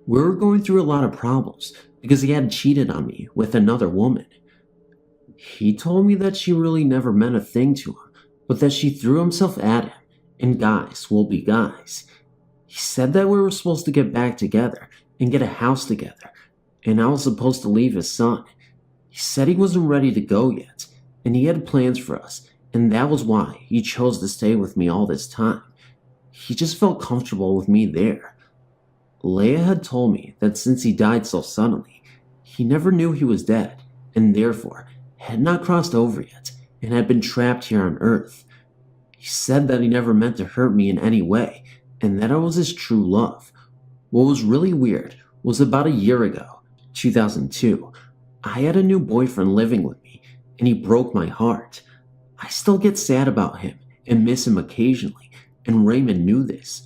we were going through a lot of problems because he had cheated on me with another woman. He told me that she really never meant a thing to him, but that she threw himself at him, and guys will be guys. He said that we were supposed to get back together and get a house together, and I was supposed to leave his son. He said he wasn't ready to go yet, and he had plans for us, and that was why he chose to stay with me all this time. He just felt comfortable with me there. Leia had told me that since he died so suddenly, he never knew he was dead, and therefore had not crossed over yet, and had been trapped here on Earth. He said that he never meant to hurt me in any way, and that I was his true love. What was really weird was about a year ago, 2002, I had a new boyfriend living with me, and he broke my heart. I still get sad about him and miss him occasionally, and Raymond knew this.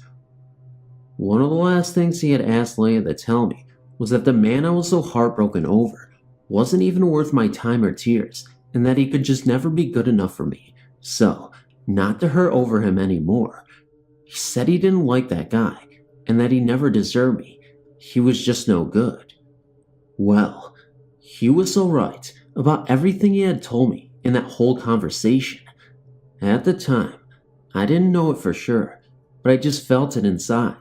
One of the last things he had asked Leia to tell me was that the man I was so heartbroken over wasn't even worth my time or tears, and that he could just never be good enough for me, so not to hurt over him anymore. He said he didn't like that guy, and that he never deserved me. He was just no good. Well, he was so right about everything he had told me in that whole conversation. At the time, I didn't know it for sure, but I just felt it inside,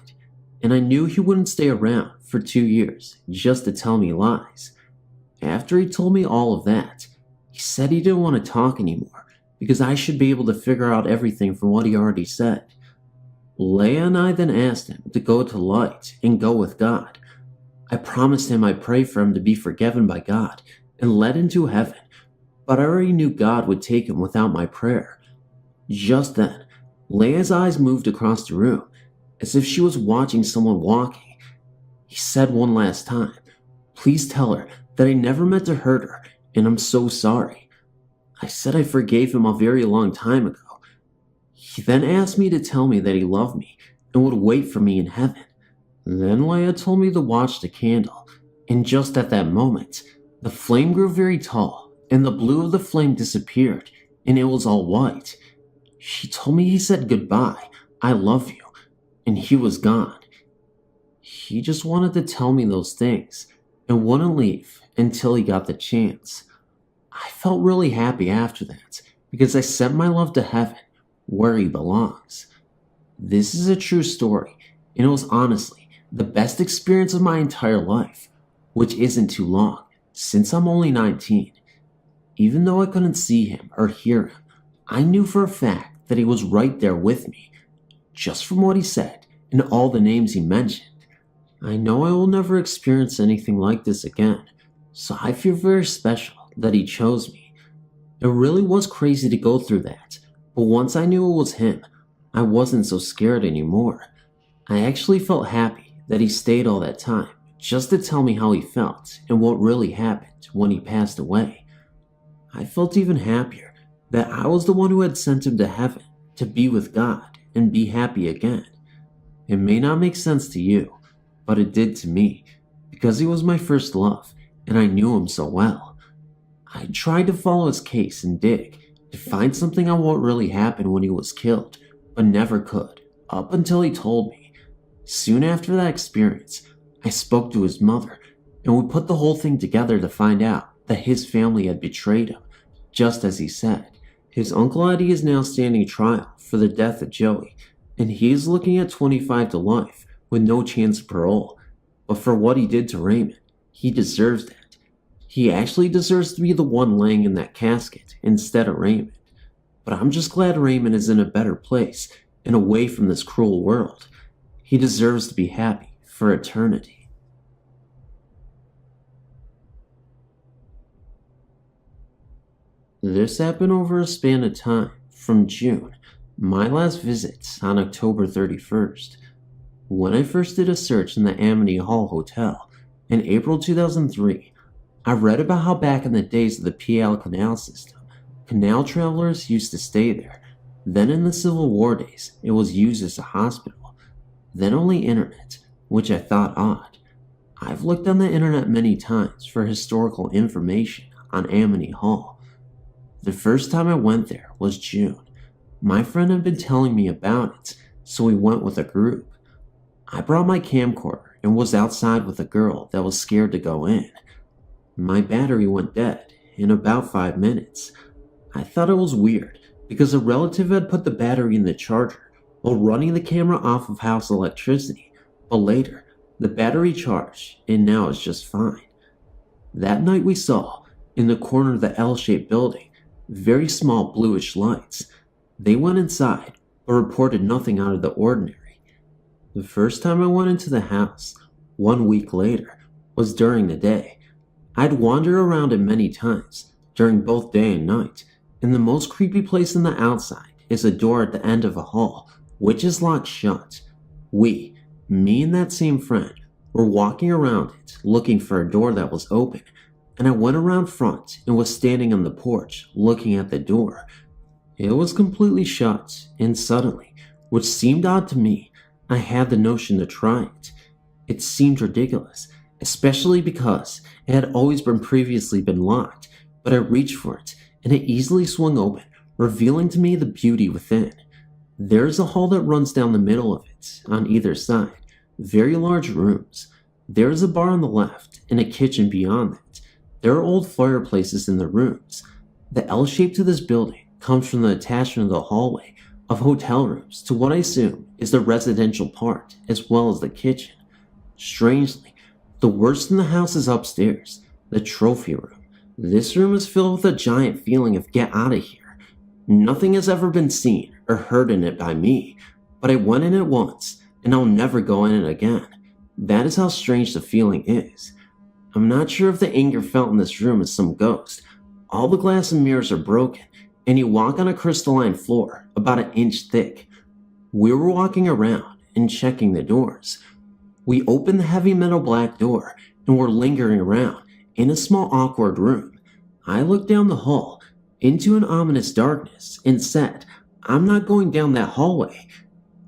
and I knew he wouldn't stay around for 2 years just to tell me lies. After he told me all of that, he said he didn't want to talk anymore because I should be able to figure out everything from what he already said. Leia and I then asked him to go to light and go with God. I promised him I'd pray for him to be forgiven by God and led into heaven, but I already knew God would take him without my prayer. Just then, Leia's eyes moved across the room, as if she was watching someone walking. He said one last time, "Please tell her that I never meant to hurt her, and I'm so sorry." I said I forgave him a very long time ago. He then asked me to tell me that he loved me and would wait for me in heaven. Then Leia told me to watch the candle, and just at that moment, the flame grew very tall, and the blue of the flame disappeared, and it was all white. She told me he said goodbye, "I love you," and he was gone. He just wanted to tell me those things, and wouldn't leave until he got the chance. I felt really happy after that, because I sent my love to heaven, where he belongs. This is a true story, and it was honestly the best experience of my entire life, which isn't too long, since I'm only 19. Even though I couldn't see him or hear him, I knew for a fact that he was right there with me, just from what he said and all the names he mentioned. I know I will never experience anything like this again, so I feel very special that he chose me. It really was crazy to go through that, but once I knew it was him, I wasn't so scared anymore. I actually felt happy that he stayed all that time, just to tell me how he felt and what really happened when he passed away. I felt even happier that I was the one who had sent him to heaven to be with God and be happy again. It may not make sense to you, but it did to me, because he was my first love and I knew him so well. I tried to follow his case and dig to find something on what really happened when he was killed, but never could, up until he told me. Soon after that experience, I spoke to his mother, and we put the whole thing together to find out that his family had betrayed him, just as he said. His Uncle Eddie is now standing trial for the death of Joey, and he is looking at 25 to life with no chance of parole. But for what he did to Raymond, he deserves that. He actually deserves to be the one laying in that casket instead of Raymond. But I'm just glad Raymond is in a better place and away from this cruel world. He deserves to be happy for eternity. This happened over a span of time from June, my last visit on October 31st. When I first did a search in the Amity Hall Hotel in April 2003, I read about how back in the days of the PL canal system, canal travelers used to stay there. Then in the Civil War days, it was used as a hospital. Then only internet, which I thought odd. I've looked on the internet many times for historical information on Amity Hall. The first time I went there was June. My friend had been telling me about it, so we went with a group. I brought my camcorder and was outside with a girl that was scared to go in. My battery went dead in about 5 minutes. I thought it was weird because a relative had put the battery in the charger while running the camera off of house electricity, but later the battery charged and now it's just fine. That night we saw, in the corner of the L-shaped building, very small bluish lights. They went inside but reported nothing out of the ordinary. The first time I went into the house, 1 week later, was during the day. I'd wandered around it many times, during both day and night, and the most creepy place on the outside is a door at the end of a hall, which is locked shut. We, me and that same friend, were walking around it, looking for a door that was open, and I went around front and was standing on the porch, looking at the door. It was completely shut, and suddenly, which seemed odd to me, I had the notion to try it. It seemed ridiculous, especially because it had always previously been locked, but I reached for it, and it easily swung open, revealing to me the beauty within. There is a hall that runs down the middle of it, on either side, very large rooms. There is a bar on the left, and a kitchen beyond that. There are old fireplaces in the rooms. The L shape to this building comes from the attachment of the hallway of hotel rooms to what I assume is the residential part, as well as the kitchen. Strangely, the worst in the house is upstairs, the trophy room. This room is filled with a giant feeling of get out of here. Nothing has ever been seen or heard in it by me, but I went in it once, and I'll never go in it again. That is how strange the feeling is. I'm not sure if the anger felt in this room is some ghost. All the glass and mirrors are broken, and you walk on a crystalline floor about an inch thick, We were walking around and checking the doors. We opened the heavy metal black door and were lingering around in a small awkward room. I looked down the hall into an ominous darkness and said, "I'm not going down that hallway."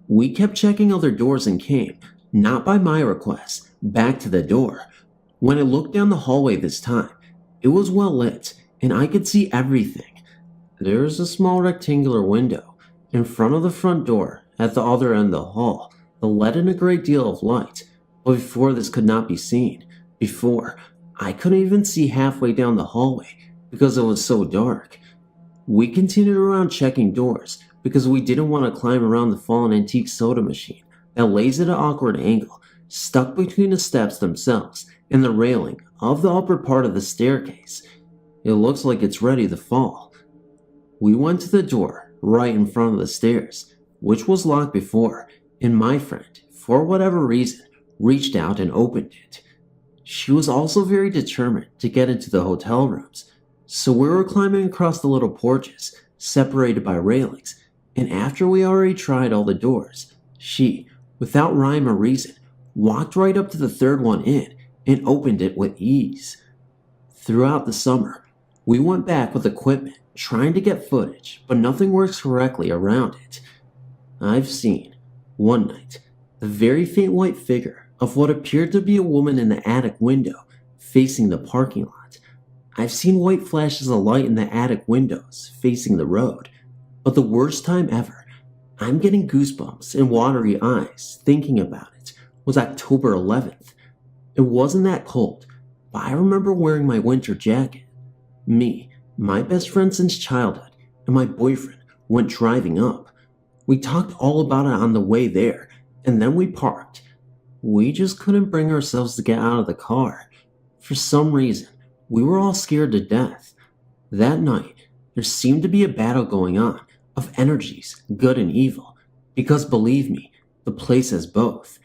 We kept checking other doors and came, not by my request, back to the door. When I looked down the hallway this time, it was well lit and I could see everything. There was a small rectangular window in front of the front door at the other end of the hall that let in a great deal of light, but before this could not be seen. Before, I couldn't even see halfway down the hallway because it was so dark. We continued around checking doors because we didn't want to climb around the fallen antique soda machine that lays at an awkward angle, stuck between the steps themselves and the railing of the upper part of the staircase. It looks like it's ready to fall. We went to the door right in front of the stairs, which was locked before, and my friend, for whatever reason, reached out and opened it. She was also very determined to get into the hotel rooms, so we were climbing across the little porches, separated by railings, and after we already tried all the doors, she, without rhyme or reason, walked right up to the third one in and opened it with ease. Throughout the summer, we went back with equipment trying to get footage, but nothing works correctly around it. I've seen, one night, the very faint white figure of what appeared to be a woman in the attic window facing the parking lot. I've seen white flashes of light in the attic windows facing the road, but the worst time ever, I'm getting goosebumps and watery eyes thinking about it, was October 11th. It wasn't that cold, but I remember wearing my winter jacket. Me, my best friend since childhood, and my boyfriend went driving up. We talked all about it on the way there, and then we parked. We just couldn't bring ourselves to get out of the car. For some reason, we were all scared to death. That night, there seemed to be a battle going on of energies, good and evil, because believe me, the place has both.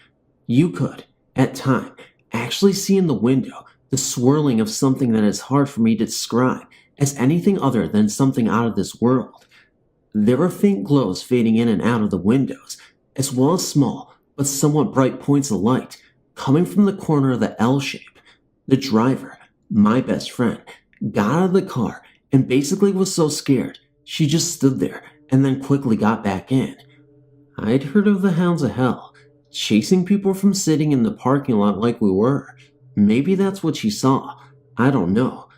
You could, at times, actually see in the window the swirling of something that is hard for me to describe as anything other than something out of this world. There were faint glows fading in and out of the windows, as well as small but somewhat bright points of light coming from the corner of the L shape. The driver, my best friend, got out of the car and basically was so scared she just stood there and then quickly got back in. I'd heard of the hounds of hell, chasing people from sitting in the parking lot like we were. Maybe that's what she saw. I don't know.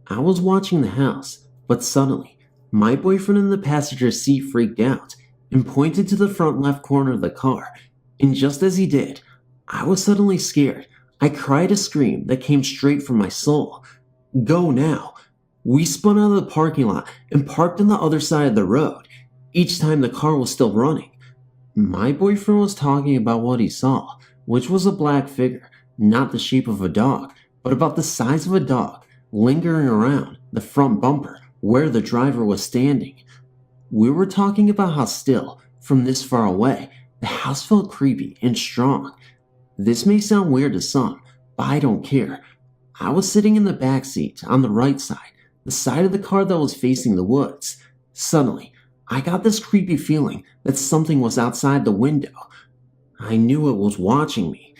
I was watching the house, but suddenly, my boyfriend in the passenger seat freaked out and pointed to the front left corner of the car, and just as he did, I was suddenly scared. I cried a scream that came straight from my soul. Go now. We spun out of the parking lot and parked on the other side of the road. Each time the car was still running. My boyfriend was talking about what he saw, which was a black figure, not the shape of a dog, but about the size of a dog, lingering around the front bumper where the driver was standing. We were talking about how still, from this far away, the house felt creepy and strong. This may sound weird to some, but I don't care. I was sitting in the back seat on the right side, the side of the car that was facing the woods. Suddenly, I got this creepy feeling that something was outside the window. I knew it was watching me.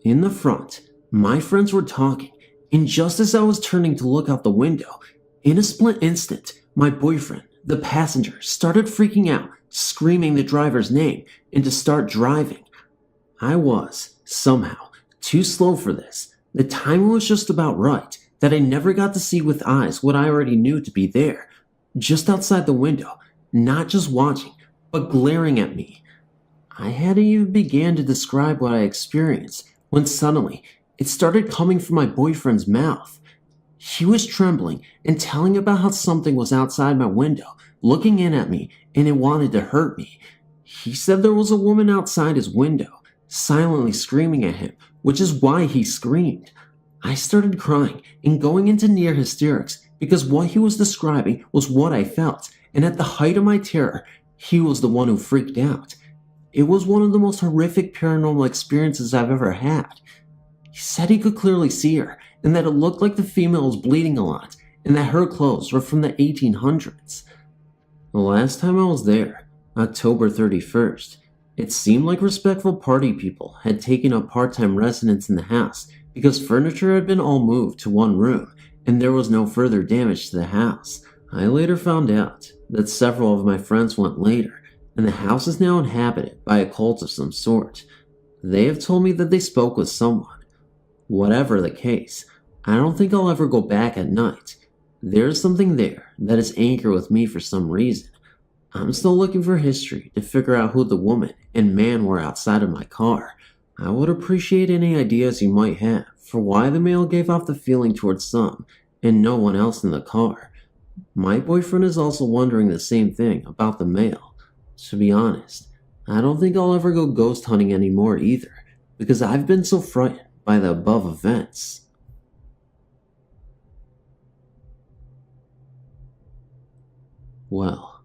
In the front, my friends were talking, and just as I was turning to look out the window, in a split instant, my boyfriend, the passenger, started freaking out, screaming the driver's name, and to start driving. I was, somehow, too slow for this. The timer was just about right, that I never got to see with eyes what I already knew to be there, just outside the window, not just watching, but glaring at me. I hadn't even began to describe what I experienced when suddenly it started coming from my boyfriend's mouth. He was trembling and telling about how something was outside my window, looking in at me, and it wanted to hurt me. He said there was a woman outside his window, silently screaming at him, which is why he screamed. I started crying and going into near hysterics because what he was describing was what I felt, and at the height of my terror, he was the one who freaked out. It was one of the most horrific paranormal experiences I've ever had. He said he could clearly see her, and that it looked like the female was bleeding a lot, and that her clothes were from the 1800s. The last time I was there, October 31st, It seemed like respectful party people had taken up part-time residence in the house because furniture had been all moved to one room and there was no further damage to the house. I later found out that several of my friends went later, and the house is now inhabited by a cult of some sort. They have told me that they spoke with someone. Whatever the case, I don't think I'll ever go back at night. There's something there that is anchored with me for some reason. I'm still looking for history to figure out who the woman and man were outside of my car. I would appreciate any ideas you might have for why the male gave off the feeling towards some and no one else in the car. My boyfriend is also wondering the same thing about the male. To be honest, I don't think I'll ever go ghost hunting anymore either, because I've been so frightened by the above events. Well,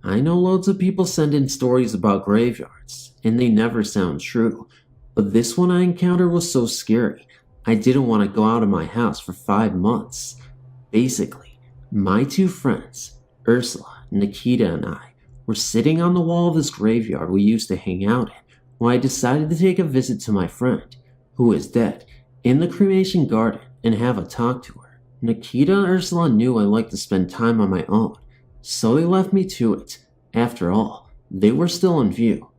I know loads of people send in stories about graveyards, and they never sound true, but this one I encountered was so scary, I didn't want to go out of my house for 5 months. Basically, my two friends, Ursula, Nikita, and I, were sitting on the wall of this graveyard we used to hang out in when I decided to take a visit to my friend, who is dead, in the cremation garden and have a talk to her. Nikita and Ursula knew I liked to spend time on my own, so they left me to it. After all, they were still in view.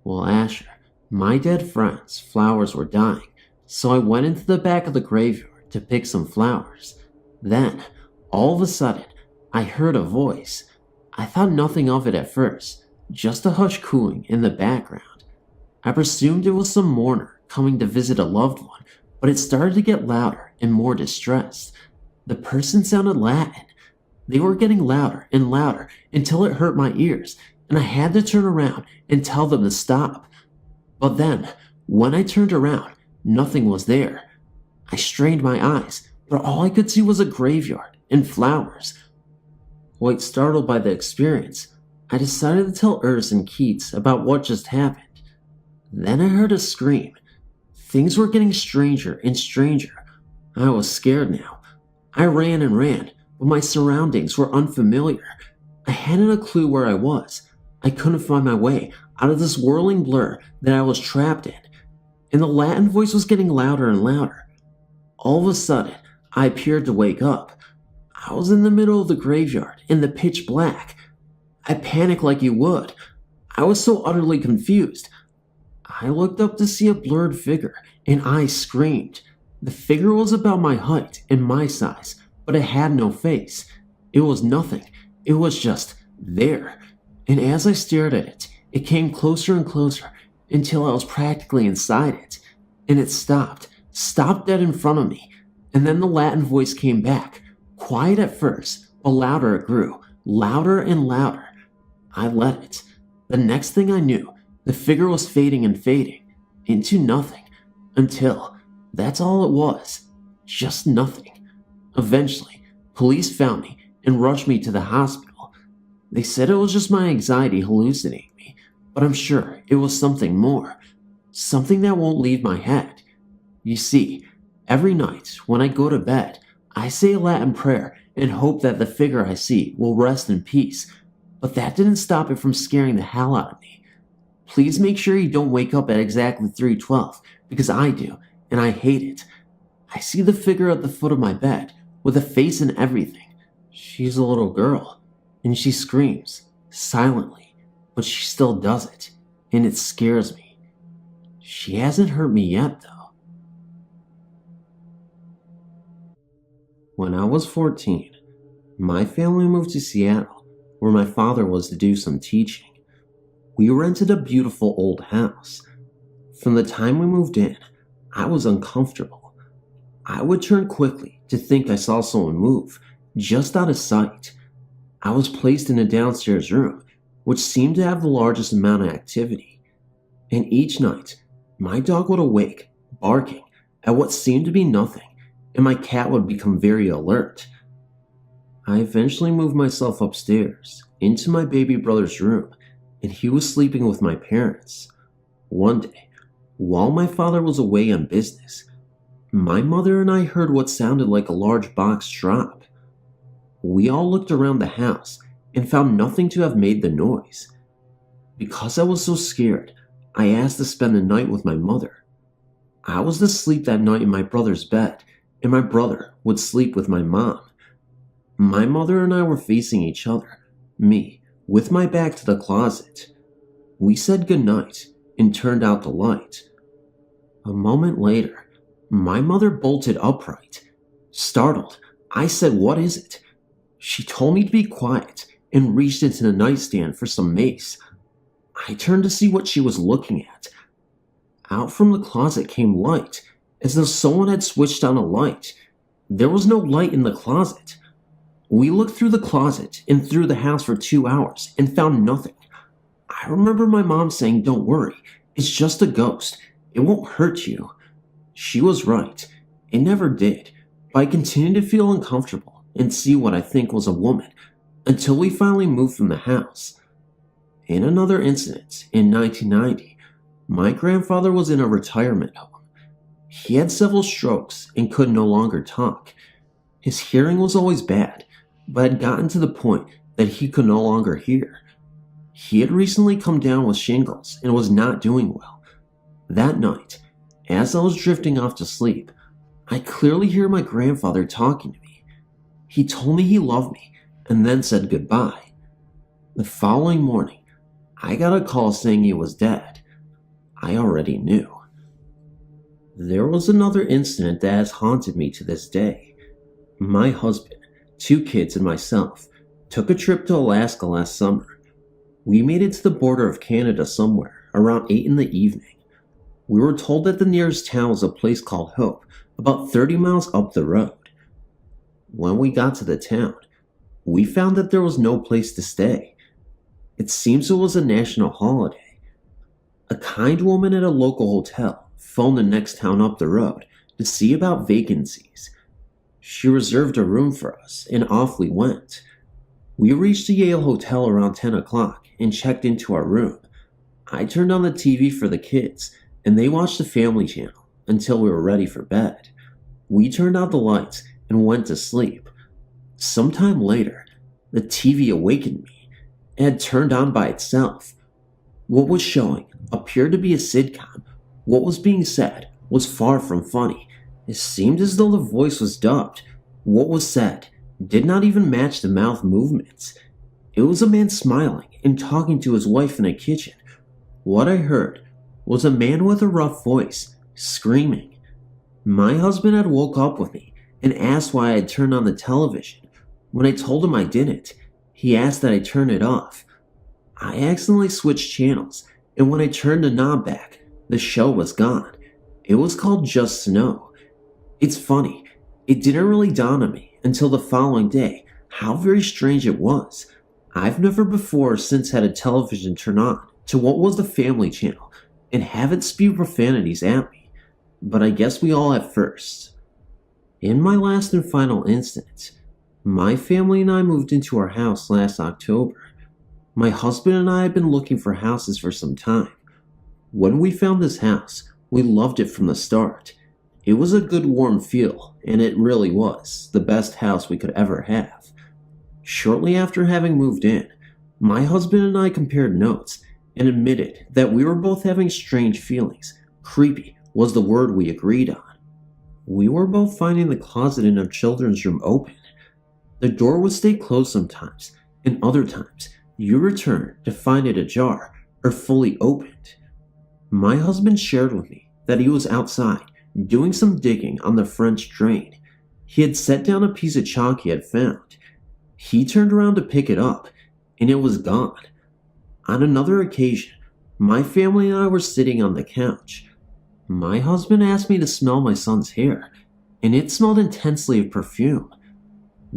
Well, Asher, my dead friend's flowers were dying, so I went into the back of the graveyard to pick some flowers. Then, all of a sudden, I heard a voice. I thought nothing of it at first, just a hush cooing in the background. I presumed it was some mourner coming to visit a loved one, but it started to get louder and more distressed. The person sounded Latin. They were getting louder and louder until it hurt my ears, and I had to turn around and tell them to stop. But then, when I turned around, nothing was there. I strained my eyes, but all I could see was a graveyard and flowers. Quite startled by the experience, I decided to tell Urs and Keats about what just happened. Then I heard a scream. Things were getting stranger and stranger. I was scared now. I ran and ran, but my surroundings were unfamiliar. I hadn't a clue where I was. I couldn't find my way out of this whirling blur that I was trapped in. And the Latin voice was getting louder and louder. All of a sudden, I appeared to wake up. I was in the middle of the graveyard in the pitch black. I panicked like you would. I was so utterly confused. I looked up to see a blurred figure, and I screamed. The figure was about my height and my size, but it had no face. It was nothing. It was just there. And as I stared at it, it came closer and closer until I was practically inside it. And it stopped dead in front of me. And then the Latin voice came back. Quiet at first, but louder it grew, louder and louder. I let it. The next thing I knew, the figure was fading and fading into nothing, until that's all it was, just nothing. Eventually, police found me and rushed me to the hospital. They said it was just my anxiety hallucinating me, but I'm sure it was something more, something that won't leave my head. You see, every night when I go to bed, I say a Latin prayer and hope that the figure I see will rest in peace, but that didn't stop it from scaring the hell out of me. Please make sure you don't wake up at exactly 3:12, because I do, and I hate it. I see the figure at the foot of my bed, with a face and everything. She's a little girl, and she screams, silently, but she still does it, and it scares me. She hasn't hurt me yet, though. When I was 14, my family moved to Seattle, where my father was to do some teaching. We rented a beautiful old house. From the time we moved in, I was uncomfortable. I would turn quickly to think I saw someone move, just out of sight. I was placed in a downstairs room, which seemed to have the largest amount of activity. And each night, my dog would awake, barking at what seemed to be nothing, and my cat would become very alert. I eventually moved myself upstairs, into my baby brother's room, and he was sleeping with my parents. One day, while my father was away on business, my mother and I heard what sounded like a large box drop. We all looked around the house and found nothing to have made the noise. Because I was so scared, I asked to spend the night with my mother. I was to sleep that night in my brother's bed, and my brother would sleep with my mom. My mother and I were facing each other, me with my back to the closet. We said goodnight and turned out the light. A moment later, my mother bolted upright. Startled, I said, "What is it?" She told me to be quiet and reached into the nightstand for some mace. I turned to see what she was looking at. Out from the closet came light, as though someone had switched on a light. There was no light in the closet. We looked through the closet and through the house for 2 hours and found nothing. I remember my mom saying, "Don't worry, it's just a ghost. It won't hurt you." She was right. It never did, but I continued to feel uncomfortable and see what I think was a woman until we finally moved from the house. In another incident, in 1990, my grandfather was in a retirement home. He had several strokes and could no longer talk. His hearing was always bad, but had gotten to the point that he could no longer hear. He had recently come down with shingles and was not doing well. That night, as I was drifting off to sleep, I clearly hear my grandfather talking to me. He told me he loved me and then said goodbye. The following morning, I got a call saying he was dead. I already knew. There was another incident that has haunted me to this day. My husband, 2 kids, and myself took a trip to Alaska last summer. We made it to the border of Canada somewhere around 8 in the evening. We were told that the nearest town was a place called Hope, about 30 miles up the road. When we got to the town, we found that there was no place to stay. It seems it was a national holiday. A kind woman at a local hotel phoned the next town up the road to see about vacancies. She reserved a room for us, and off we went. We reached the Yale Hotel around 10 o'clock and checked into our room. I turned on the TV for the kids, and they watched the Family Channel until we were ready for bed. We turned out the lights and went to sleep. Sometime later, the TV awakened me. It had turned on by itself. What was showing appeared to be a sitcom. What was being said was far from funny. It seemed as though the voice was dubbed. What was said did not even match the mouth movements. It was a man smiling and talking to his wife in a kitchen. What I heard was a man with a rough voice, screaming. My husband had woke up with me and asked why I had turned on the television. When I told him I didn't, he asked that I turn it off. I accidentally switched channels, and when I turned the knob back, the show was gone. It was called Just Snow. It's funny, it didn't really dawn on me until the following day how very strange it was. I've never before or since had a television turn on to what was the Family Channel and have it spew profanities at me, but I guess we all have firsts. In my last and final instance, my family and I moved into our house last October. My husband and I had been looking for houses for some time. When we found this house, we loved it from the start. It was a good warm feel, and it really was the best house we could ever have. Shortly after having moved in, my husband and I compared notes and admitted that we were both having strange feelings. Creepy was the word we agreed on. We were both finding the closet in our children's room open. The door would stay closed sometimes, and other times you return to find it ajar or fully opened. My husband shared with me that he was outside doing some digging on the French drain. He had set down a piece of chalk he had found. He turned around to pick it up, and it was gone. On another occasion, my family and I were sitting on the couch. My husband asked me to smell my son's hair, and it smelled intensely of perfume.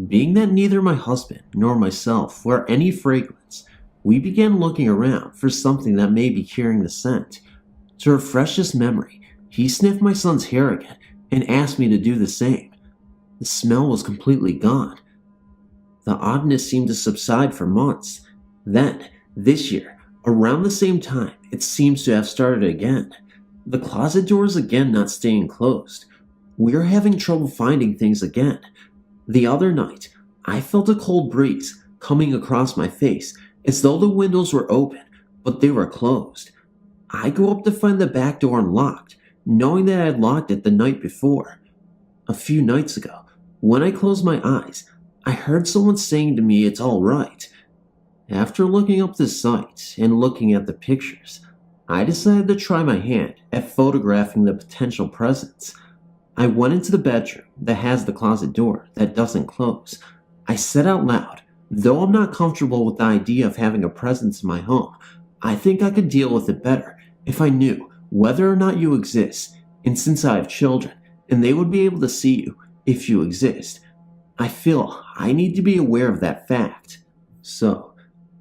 Being that neither my husband nor myself wear any fragrance, we began looking around for something that may be carrying the scent. To refresh his memory, he sniffed my son's hair again and asked me to do the same. The smell was completely gone. The oddness seemed to subside for months. Then, this year, around the same time, it seems to have started again. The closet door is again not staying closed. We are having trouble finding things again. The other night, I felt a cold breeze coming across my face as though the windows were open, but they were closed. I go up to find the back door unlocked, knowing that I had locked it the night before. A few nights ago, when I closed my eyes, I heard someone saying to me it's all right. After looking up the site and looking at the pictures, I decided to try my hand at photographing the potential presence. I went into the bedroom that has the closet door that doesn't close. I said out loud, though I'm not comfortable with the idea of having a presence in my home, I think I could deal with it better if I knew whether or not you exist, and since I have children, and they would be able to see you if you exist, I feel I need to be aware of that fact. So,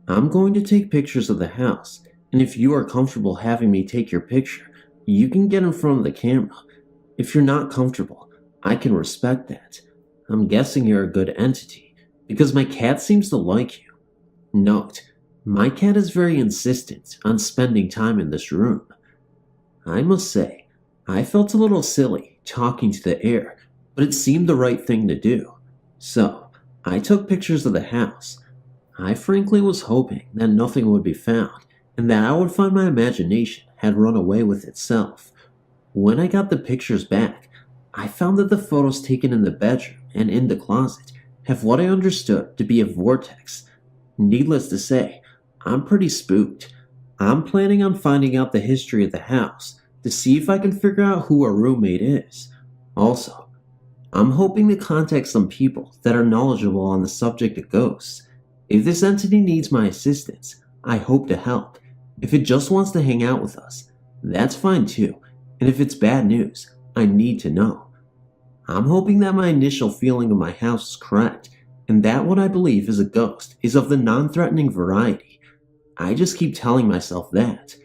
I'm going to take pictures of the house, and if you are comfortable having me take your picture, you can get in front of the camera. If you're not comfortable, I can respect that. I'm guessing you're a good entity, because my cat seems to like you. Note, my cat is very insistent on spending time in this room. I must say, I felt a little silly talking to the air, but it seemed the right thing to do. So, I took pictures of the house. I frankly was hoping that nothing would be found, and that I would find my imagination had run away with itself. When I got the pictures back, I found that the photos taken in the bedroom and in the closet have what I understood to be a vortex. Needless to say, I'm pretty spooked. I'm planning on finding out the history of the house to see if I can figure out who our roommate is. Also, I'm hoping to contact some people that are knowledgeable on the subject of ghosts. If this entity needs my assistance, I hope to help. If it just wants to hang out with us, that's fine too. And if it's bad news, I need to know. I'm hoping that my initial feeling of my house is correct, and that what I believe is a ghost is of the non-threatening variety. I just keep telling myself that.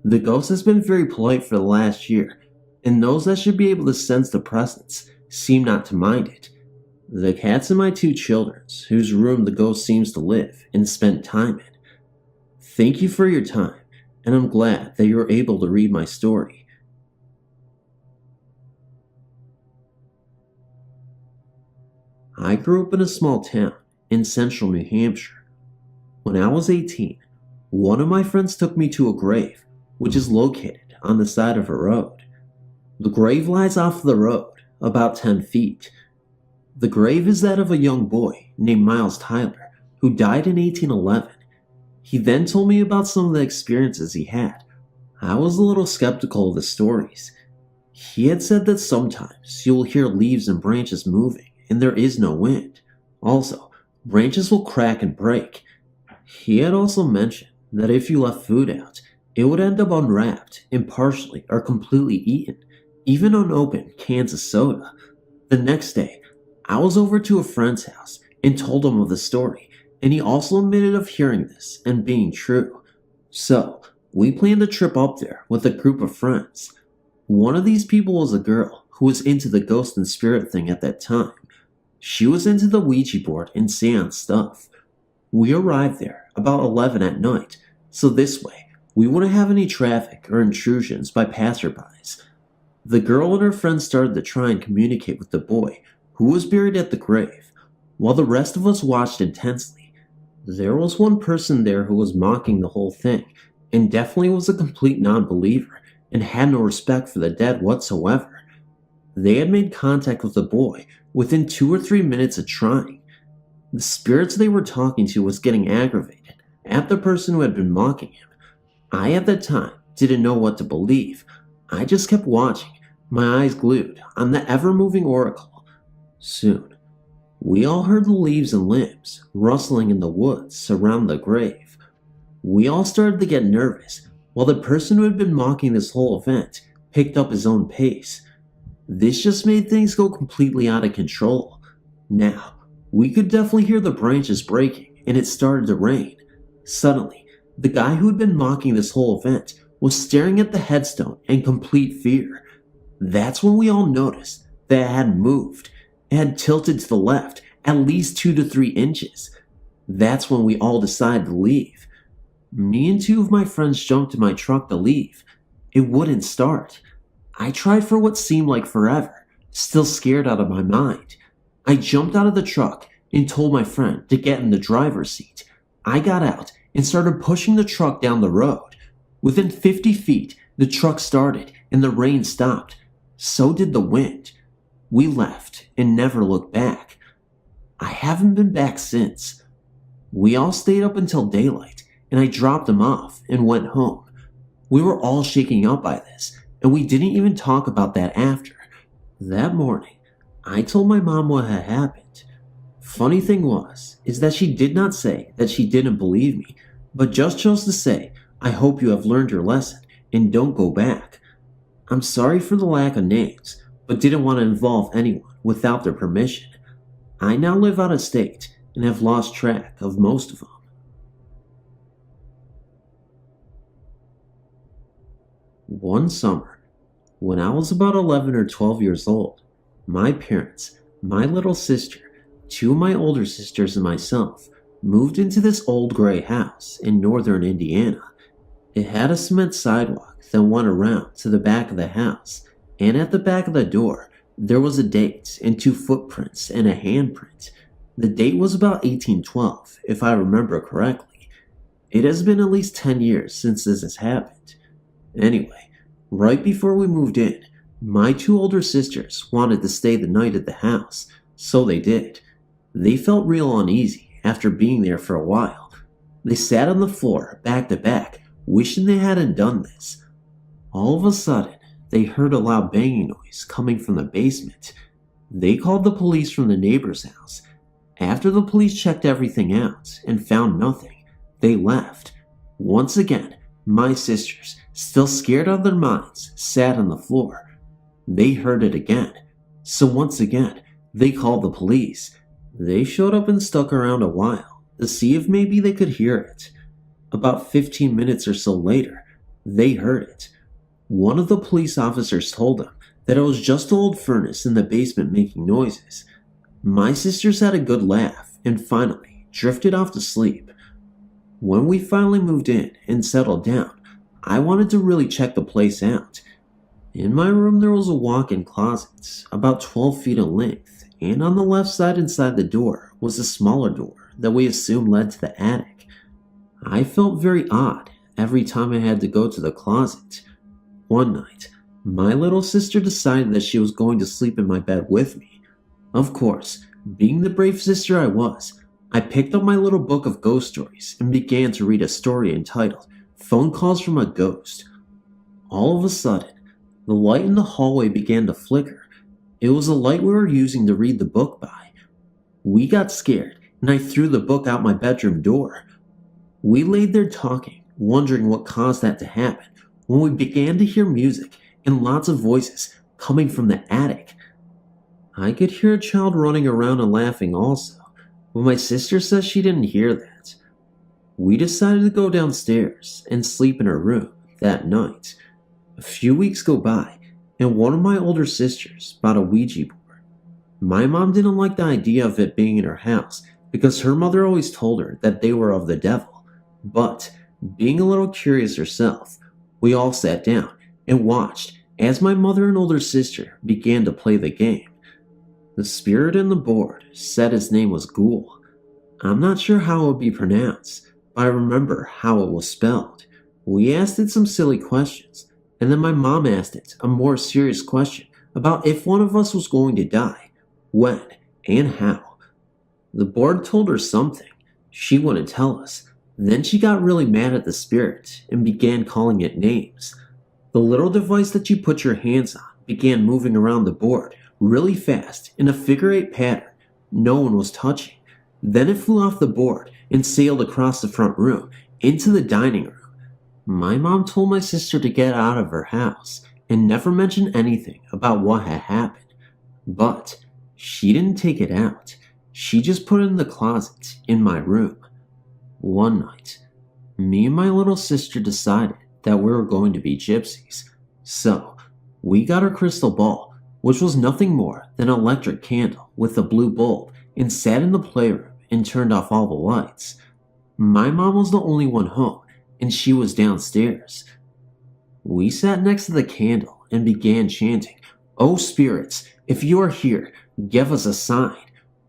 The ghost has been very polite for the last year, and those that should be able to sense the presence seem not to mind it. The cats and my 2 children, whose room the ghost seems to live and spend time in. Thank you for your time, and I'm glad that you were able to read my story. I grew up in a small town in central New Hampshire. When I was 18, one of my friends took me to a grave, which is located on the side of a road. The grave lies off the road, about 10 feet. The grave is that of a young boy named Miles Tyler, who died in 1811. He then told me about some of the experiences he had. I was a little skeptical of the stories. He had said that sometimes you will hear leaves and branches moving, and there is no wind. Also, branches will crack and break. He had also mentioned that if you left food out, it would end up unwrapped and partially or completely eaten, even unopened cans of soda. The next day, I was over to a friend's house and told him of the story, and he also admitted of hearing this and being true. So, we planned a trip up there with a group of friends. One of these people was a girl who was into the ghost and spirit thing at that time. She was into the Ouija board and seance stuff. We arrived there about 11 at night, so this way we wouldn't have any traffic or intrusions by passerbys. The girl and her friends started to try and communicate with the boy who was buried at the grave, while the rest of us watched intensely. There was one person there who was mocking the whole thing, and definitely was a complete non-believer and had no respect for the dead whatsoever. They had made contact with the boy within 2 or 3 minutes of trying. The spirits they were talking to was getting aggravated at the person who had been mocking him. I at that time didn't know what to believe. I just kept watching, my eyes glued on the ever-moving oracle. Soon, we all heard the leaves and limbs rustling in the woods around the grave. We all started to get nervous, while the person who had been mocking this whole event picked up his own pace. This just made things go completely out of control. Now, we could definitely hear the branches breaking, and it started to rain. Suddenly, the guy who had been mocking this whole event was staring at the headstone in complete fear. That's when we all noticed that it had moved. It had tilted to the left at least 2 to 3 inches. That's when we all decided to leave. Me and 2 of my friends jumped in my truck to leave. It wouldn't start. I tried for what seemed like forever, still scared out of my mind. I jumped out of the truck and told my friend to get in the driver's seat. I got out and started pushing the truck down the road. Within 50 feet, the truck started and the rain stopped. So did the wind. We left and never looked back. I haven't been back since. We all stayed up until daylight, and I dropped them off and went home. We were all shaken up by this, and we didn't even talk about that after. That morning, I told my mom what had happened. Funny thing is that she did not say that she didn't believe me, but just chose to say, "I hope you have learned your lesson and don't go back." I'm sorry for the lack of names, but didn't want to involve anyone without their permission. I now live out of state and have lost track of most of them. One summer, when I was about 11 or 12 years old, my parents, my little sister, two of my older sisters, and myself moved into this old gray house in northern Indiana. It had a cement sidewalk that went around to the back of the house, and at the back of the door, there was a date and two footprints and a handprint. The date was about 1812, if I remember correctly. It has been at least 10 years since this has happened. Anyway, right before we moved in, my two older sisters wanted to stay the night at the house, so they did. They felt real uneasy after being there for a while. They sat on the floor, back to back, wishing they hadn't done this. All of a sudden, they heard a loud banging noise coming from the basement. They called the police from the neighbor's house. After the police checked everything out and found nothing, they left. Once again, my sisters, still scared out of their minds, sat on the floor. They heard it again. So once again, they called the police. They showed up and stuck around a while to see if maybe they could hear it. About 15 minutes or so later, they heard it. One of the police officers told them that it was just the old furnace in the basement making noises. My sisters had a good laugh and finally drifted off to sleep. When we finally moved in and settled down, I wanted to really check the place out. In my room there was a walk-in closet about 12 feet in length, and on the left side inside the door was a smaller door that we assumed led to the attic. I felt very odd every time I had to go to the closet. One night, my little sister decided that she was going to sleep in my bed with me. Of course, being the brave sister I was, I picked up my little book of ghost stories and began to read a story entitled "Phone Calls from a Ghost." All of a sudden, the light in the hallway began to flicker. It was the light we were using to read the book by. We got scared, and I threw the book out my bedroom door. We laid there talking, wondering what caused that to happen, when we began to hear music and lots of voices coming from the attic. I could hear a child running around and laughing also, but my sister says she didn't hear that. We decided to go downstairs and sleep in her room that night. A few weeks go by, and one of my older sisters bought a Ouija board. My mom didn't like the idea of it being in her house because her mother always told her that they were of the devil. But, being a little curious herself, we all sat down and watched as my mother and older sister began to play the game. The spirit in the board said his name was Ghoul. I'm not sure how it would be pronounced, but I remember how it was spelled. We asked it some silly questions, and then my mom asked it a more serious question about if one of us was going to die, when, and how. The board told her something. She wouldn't tell us. Then she got really mad at the spirit and began calling it names. The little device that you put your hands on began moving around the board really fast in a figure-8 pattern no one was touching. Then it flew off the board and sailed across the front room into the dining room. My mom told my sister to get out of her house and never mention anything about what had happened. But she didn't take it out. She just put it in the closet in my room. One night, me and my little sister decided that we were going to be gypsies. So, we got our crystal ball, which was nothing more than an electric candle with a blue bulb, and sat in the playroom and turned off all the lights. My mom was the only one home, and she was downstairs. We sat next to the candle and began chanting, "Oh spirits, if you are here, give us a sign.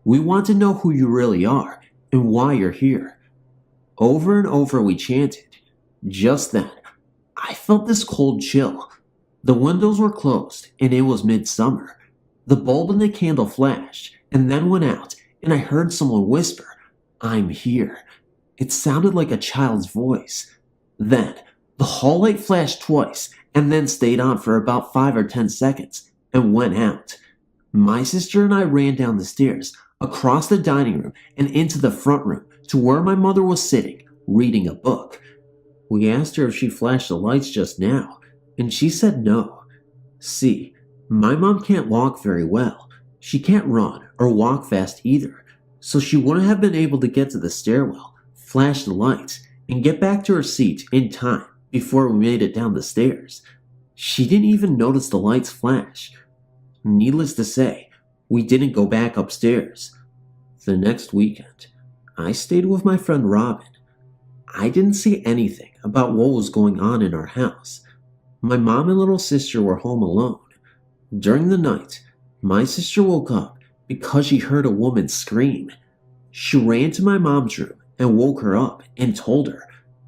We want to know who you really are and why you're here." Over and over we chanted. Just then, I felt this cold chill. The windows were closed, and it was midsummer. The bulb in the candle flashed, and then went out, and I heard someone whisper, "I'm here." It sounded like a child's voice. Then, the hall light flashed twice, and then stayed on for about 5 or 10 seconds, and went out. My sister and I ran down the stairs, across the dining room, and into the front room to where my mother was sitting, reading a book. We asked her if she flashed the lights just now, and she said no. See, my mom can't walk very well. She can't run or walk fast either, so she wouldn't have been able to get to the stairwell, flash the lights, and get back to her seat in time before we made it down the stairs. She didn't even notice the lights flash. Needless to say, we didn't go back upstairs. The next weekend, I stayed with my friend Robin. I didn't see anything about what was going on in our house. My mom and little sister were home alone. During the night, my sister woke up because she heard a woman scream. She ran to my mom's room and woke her up and told her.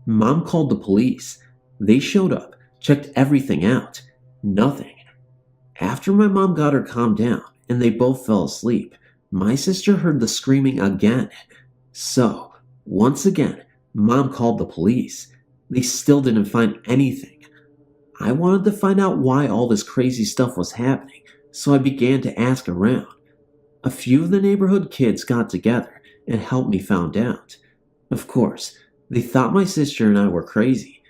Mom called the police. They showed up, checked everything out. Nothing. After my mom got her calmed down and they both fell asleep, my sister heard the screaming again. So, once again, Mom called the police. They still didn't find anything. I wanted to find out why all this crazy stuff was happening, so I began to ask around. A few of the neighborhood kids got together and helped me find out. Of course, they thought my sister and I were crazy.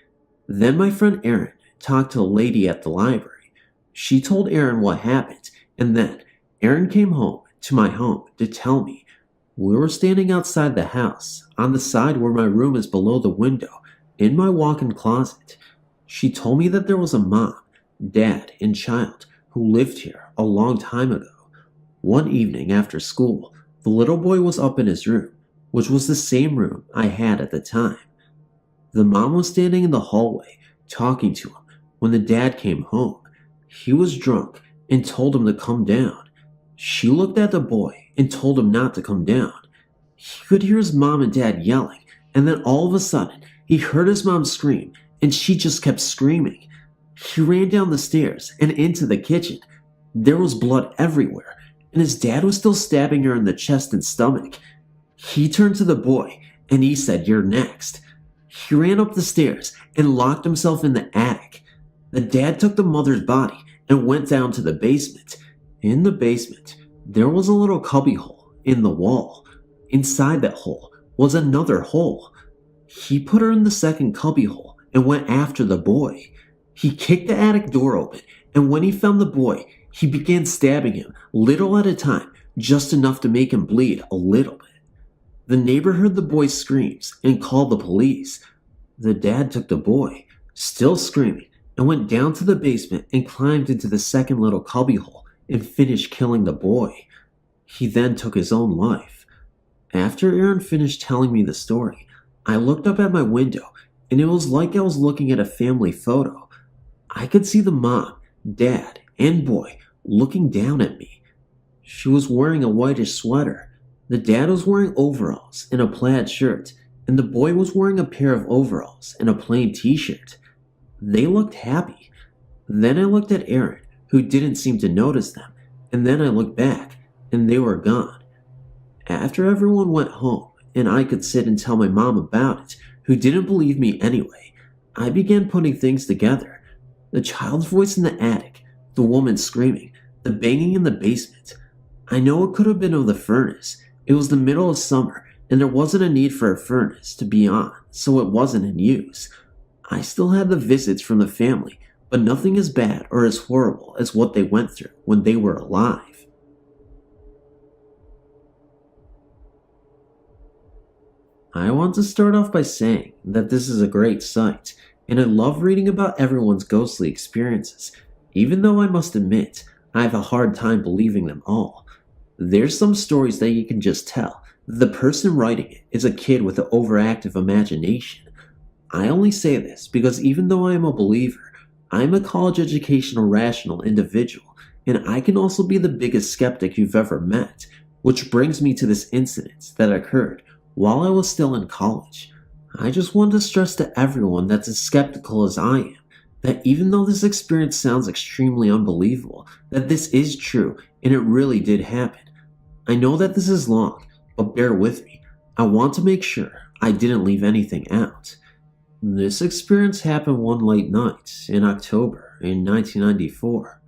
Then my friend Erin talked to a lady at the library. She told Erin what happened, and then Erin came home to my home to tell me. We were standing outside the house, on the side where my room is below the window, in my walk-in closet. She told me that there was a mom, dad, and child who lived here a long time ago. One evening after school, the little boy was up in his room, which was the same room I had at the time. The mom was standing in the hallway, talking to him, when the dad came home. He was drunk and told him to come down. She looked at the boy and told him not to come down. He could hear his mom and dad yelling, and then all of a sudden, he heard his mom scream, and she just kept screaming. He ran down the stairs and into the kitchen. There was blood everywhere, and his dad was still stabbing her in the chest and stomach. He turned to the boy, and he said, "You're next." He ran up the stairs and locked himself in the attic. The dad took the mother's body and went down to the basement. In the basement, there was a little cubbyhole in the wall. Inside that hole was another hole. He put her in the second cubbyhole and went after the boy. He kicked the attic door open, and when he found the boy, he began stabbing him, little at a time, just enough to make him bleed a little bit. The neighbor heard the boy's screams and called the police. The dad took the boy, still screaming, and went down to the basement and climbed into the second little cubbyhole and finished killing the boy. He then took his own life. After Erin finished telling me the story, I looked up at my window, and it was like I was looking at a family photo. I could see the mom, dad, and boy looking down at me. She was wearing a whitish sweater. The dad was wearing overalls and a plaid shirt, and the boy was wearing a pair of overalls and a plain t-shirt. They looked happy. Then I looked at Erin, who didn't seem to notice them, and then I looked back, and they were gone. After everyone went home, and I could sit and tell my mom about it, who didn't believe me anyway, I began putting things together. The child's voice in the attic, the woman screaming, the banging in the basement. I know it could have been of the furnace. It was the middle of summer, and there wasn't a need for a furnace to be on, so it wasn't in use. I still had the visits from the family, but nothing as bad or as horrible as what they went through when they were alive. I want to start off by saying that this is a great site, and I love reading about everyone's ghostly experiences, even though I must admit I have a hard time believing them all. There's some stories that you can just tell that the person writing it is a kid with an overactive imagination. I only say this because even though I am a believer, I am a college educational rational individual, and I can also be the biggest skeptic you've ever met, which brings me to this incident that occurred while I was still in college. I just want to stress to everyone that's as skeptical as I am that even though this experience sounds extremely unbelievable, that this is true and it really did happen. I know that this is long, but bear with me. I want to make sure I didn't leave anything out. This experience happened one late night in October in 1994.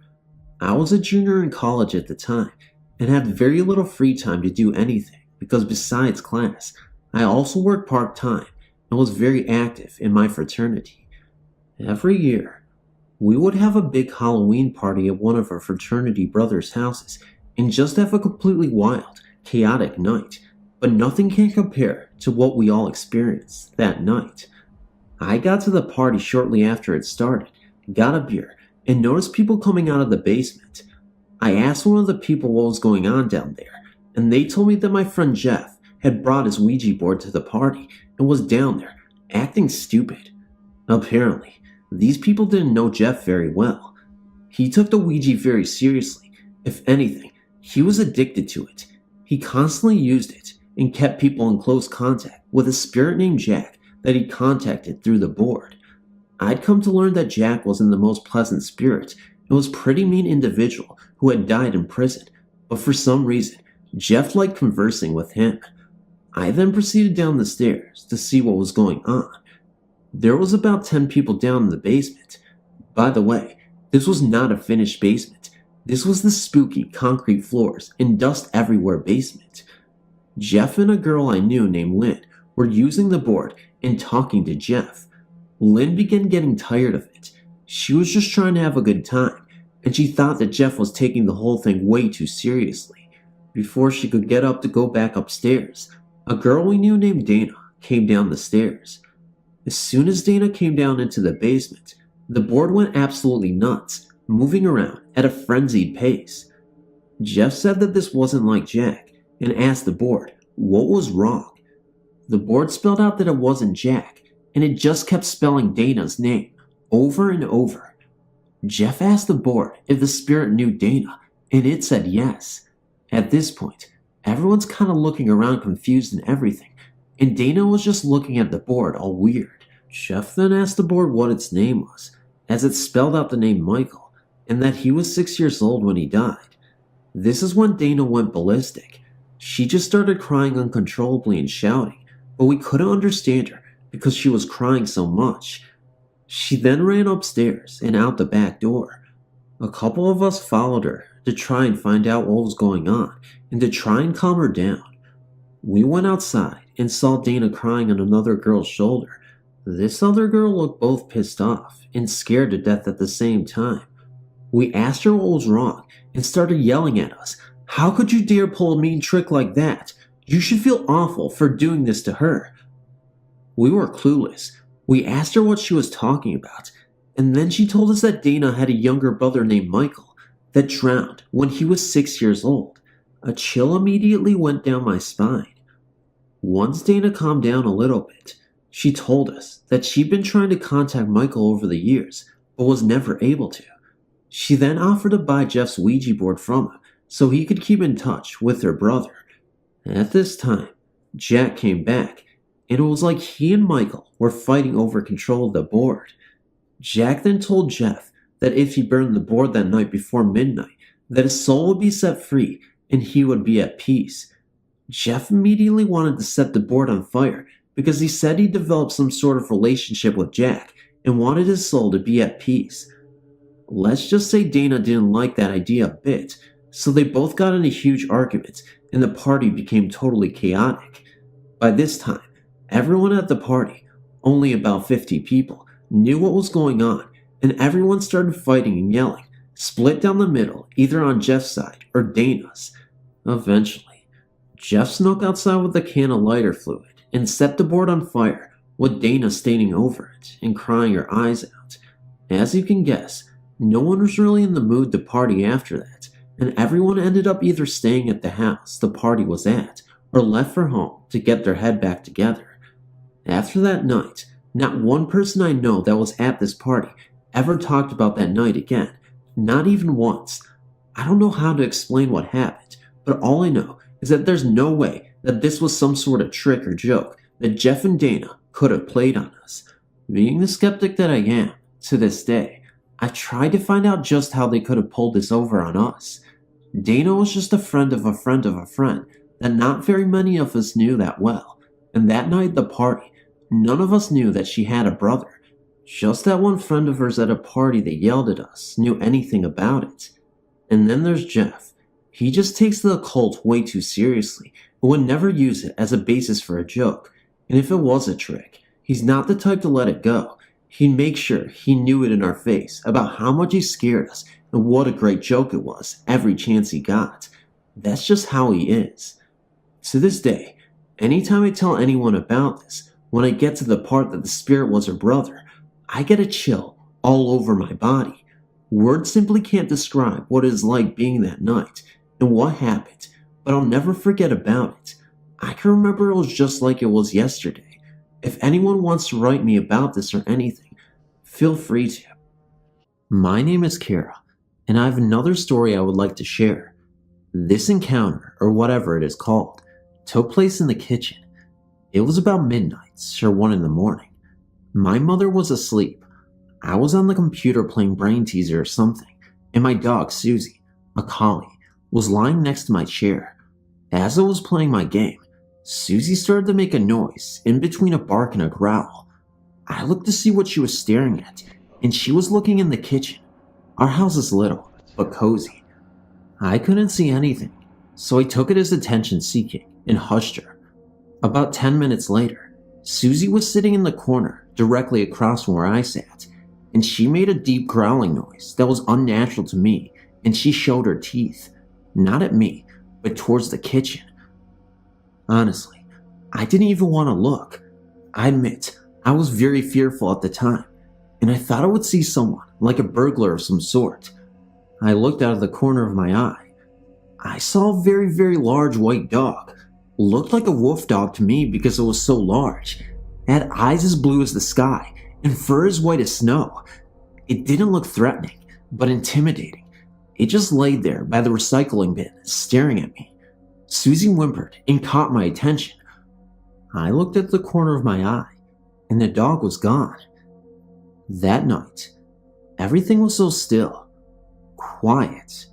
I was a junior in college at the time and had very little free time to do anything because besides class, I also worked part-time and was very active in my fraternity. Every year, we would have a big Halloween party at one of our fraternity brothers' houses and just have a completely wild, chaotic night, but nothing can compare to what we all experienced that night. I got to the party shortly after it started, got a beer, and noticed people coming out of the basement. I asked one of the people what was going on down there, and they told me that my friend Jeff had brought his Ouija board to the party and was down there, acting stupid. Apparently, these people didn't know Jeff very well. He took the Ouija very seriously. If anything, he was addicted to it. He constantly used it and kept people in close contact with a spirit named Jack that he contacted through the board. I'd come to learn that Jack wasn't the most pleasant spirit and was a pretty mean individual who had died in prison, but for some reason, Jeff liked conversing with him. I then proceeded down the stairs to see what was going on. There was about 10 people down in the basement. By the way, this was not a finished basement. This was the spooky concrete floors and dust everywhere basement. Jeff and a girl I knew named Lynn were using the board and talking to Jeff. Lynn began getting tired of it. She was just trying to have a good time, and she thought that Jeff was taking the whole thing way too seriously. Before she could get up to go back upstairs, a girl we knew named Dana came down the stairs. As soon as Dana came down into the basement, the board went absolutely nuts, moving around at a frenzied pace. Jeff said that this wasn't like Jack and asked the board what was wrong. The board spelled out that it wasn't Jack, and it just kept spelling Dana's name over and over. Jeff asked the board if the spirit knew Dana, and it said yes. At this point, everyone's kind of looking around confused and everything, and Dana was just looking at the board all weird. Jeff then asked the board what its name was, as it spelled out the name Michael, and that he was 6 years old when he died. This is when Dana went ballistic. She just started crying uncontrollably and shouting, but we couldn't understand her because she was crying so much. She then ran upstairs and out the back door. A couple of us followed her to try and find out what was going on and to try and calm her down. We went outside and saw Dana crying on another girl's shoulder. This other girl looked both pissed off and scared to death at the same time. We asked her what was wrong and started yelling at us. How could you dare pull a mean trick like that? You should feel awful for doing this to her. We were clueless. We asked her what she was talking about, and then she told us that Dana had a younger brother named Michael that drowned when he was 6 years old. A chill immediately went down my spine. Once Dana calmed down a little bit, she told us that she'd been trying to contact Michael over the years, but was never able to. She then offered to buy Jeff's Ouija board from him so he could keep in touch with her brother. At this time, Jack came back, and it was like he and Michael were fighting over control of the board. Jack then told Jeff that if he burned the board that night before midnight, that his soul would be set free and he would be at peace. Jeff immediately wanted to set the board on fire because he said he developed some sort of relationship with Jack and wanted his soul to be at peace. Let's just say Dana didn't like that idea a bit, so they both got into huge arguments and the party became totally chaotic. By this time, everyone at the party, only about 50 people, knew what was going on, and everyone started fighting and yelling, split down the middle, either on Jeff's side or Dana's. Eventually, Jeff snuck outside with a can of lighter fluid and set the board on fire, with Dana standing over it and crying her eyes out. As you can guess, no one was really in the mood to party after that, and everyone ended up either staying at the house the party was at or left for home to get their head back together. After that night, not one person I know that was at this party ever talked about that night again, not even once. I don't know how to explain what happened, but all I know is that there's no way that this was some sort of trick or joke that Jeff and Dana could have played on us. Being the skeptic that I am, To this day, I've tried to find out just how they could have pulled this over on us. Dana was just a friend of a friend of a friend that not very many of us knew that well, and that night at the party, none of us knew that she had a brother. Just that one friend of hers at a party that yelled at us knew anything about it. And then there's Jeff. He just takes the occult way too seriously and would never use it as a basis for a joke. And if it was a trick, he's not the type to let it go. He'd make sure he knew it in our face about how much he scared us and what a great joke it was every chance he got. That's just how he is. To this day, anytime I tell anyone about this, when I get to the part that the spirit was her brother, I get a chill all over my body. Words simply can't describe what it is like being that night and what happened, but I'll never forget about it. I can remember it was just like it was yesterday. If anyone wants to write me about this or anything, feel free to. My name is Kara, and I have another story I would like to share. This encounter, or whatever it is called, took place in the kitchen. It was about midnight, or 1 in the morning. My mother was asleep. I was on the computer playing Brain Teaser or something, and my dog, Susie, a collie, was lying next to my chair. As I was playing my game, Susie started to make a noise in between a bark and a growl. I looked to see what she was staring at, and she was looking in the kitchen. Our house is little, but cozy. I couldn't see anything, so I took it as attention-seeking and hushed her. About 10 minutes later, Susie was sitting in the corner directly across from where I sat, and she made a deep growling noise that was unnatural to me, and she showed her teeth, not at me, but towards the kitchen. Honestly, I didn't even want to look. I admit, I was very fearful at the time, and I thought I would see someone, like a burglar of some sort. I looked out of the corner of my eye. I saw a very, very large white dog. Looked like a wolf dog to me because it was so large. It had eyes as blue as the sky, and fur as white as snow. It didn't look threatening, but intimidating. It just laid there by the recycling bin, staring at me. Susie whimpered and caught my attention. I looked at the corner of my eye, and the dog was gone. That night, everything was so still, quiet,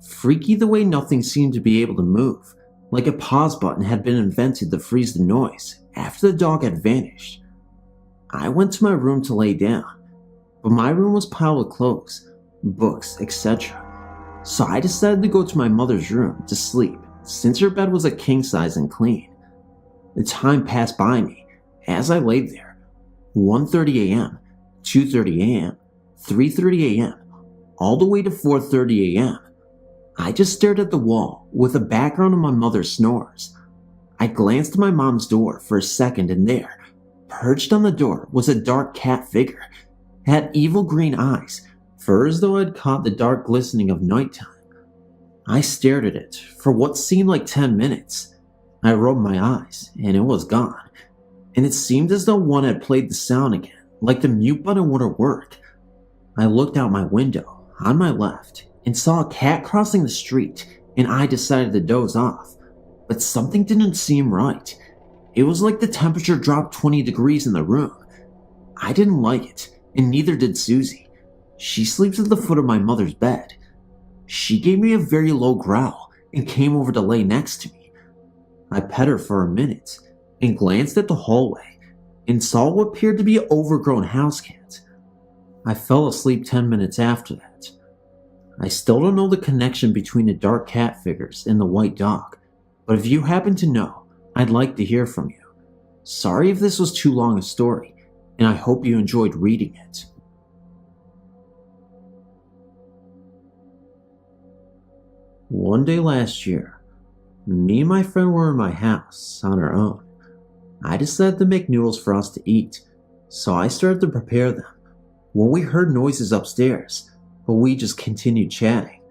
freaky the way nothing seemed to be able to move, like a pause button had been invented to freeze the noise after the dog had vanished. I went to my room to lay down, but my room was piled with clothes, books, etc. So I decided to go to my mother's room to sleep, since her bed was a king size and clean. The time passed by me as I laid there. 1:30 a.m., 2:30 a.m., 3:30 a.m., all the way to 4:30 a.m. I just stared at the wall with a background of my mother's snores. I glanced at my mom's door for a second, and there, perched on the door, was a dark cat figure. It had evil green eyes, fur as though I'd caught the dark glistening of nighttime. I stared at it for what seemed like 10 minutes. I rubbed my eyes, and it was gone. And it seemed as though one had played the sound again, like the mute button wouldn't work. I looked out my window, on my left, and saw a cat crossing the street, and I decided to doze off. But something didn't seem right. It was like the temperature dropped 20 degrees in the room. I didn't like it, and neither did Susie. She sleeps at the foot of my mother's bed. She gave me a very low growl and came over to lay next to me. I pet her for a minute and glanced at the hallway and saw what appeared to be an overgrown house cat. I fell asleep 10 minutes after that. I still don't know the connection between the dark cat figures and the white dog, but if you happen to know, I'd like to hear from you. Sorry if this was too long a story, and I hope you enjoyed reading it. One day last year, me and my friend were in my house on our own. I decided to make noodles for us to eat, so I started to prepare them when we heard noises upstairs, but we just continued chatting.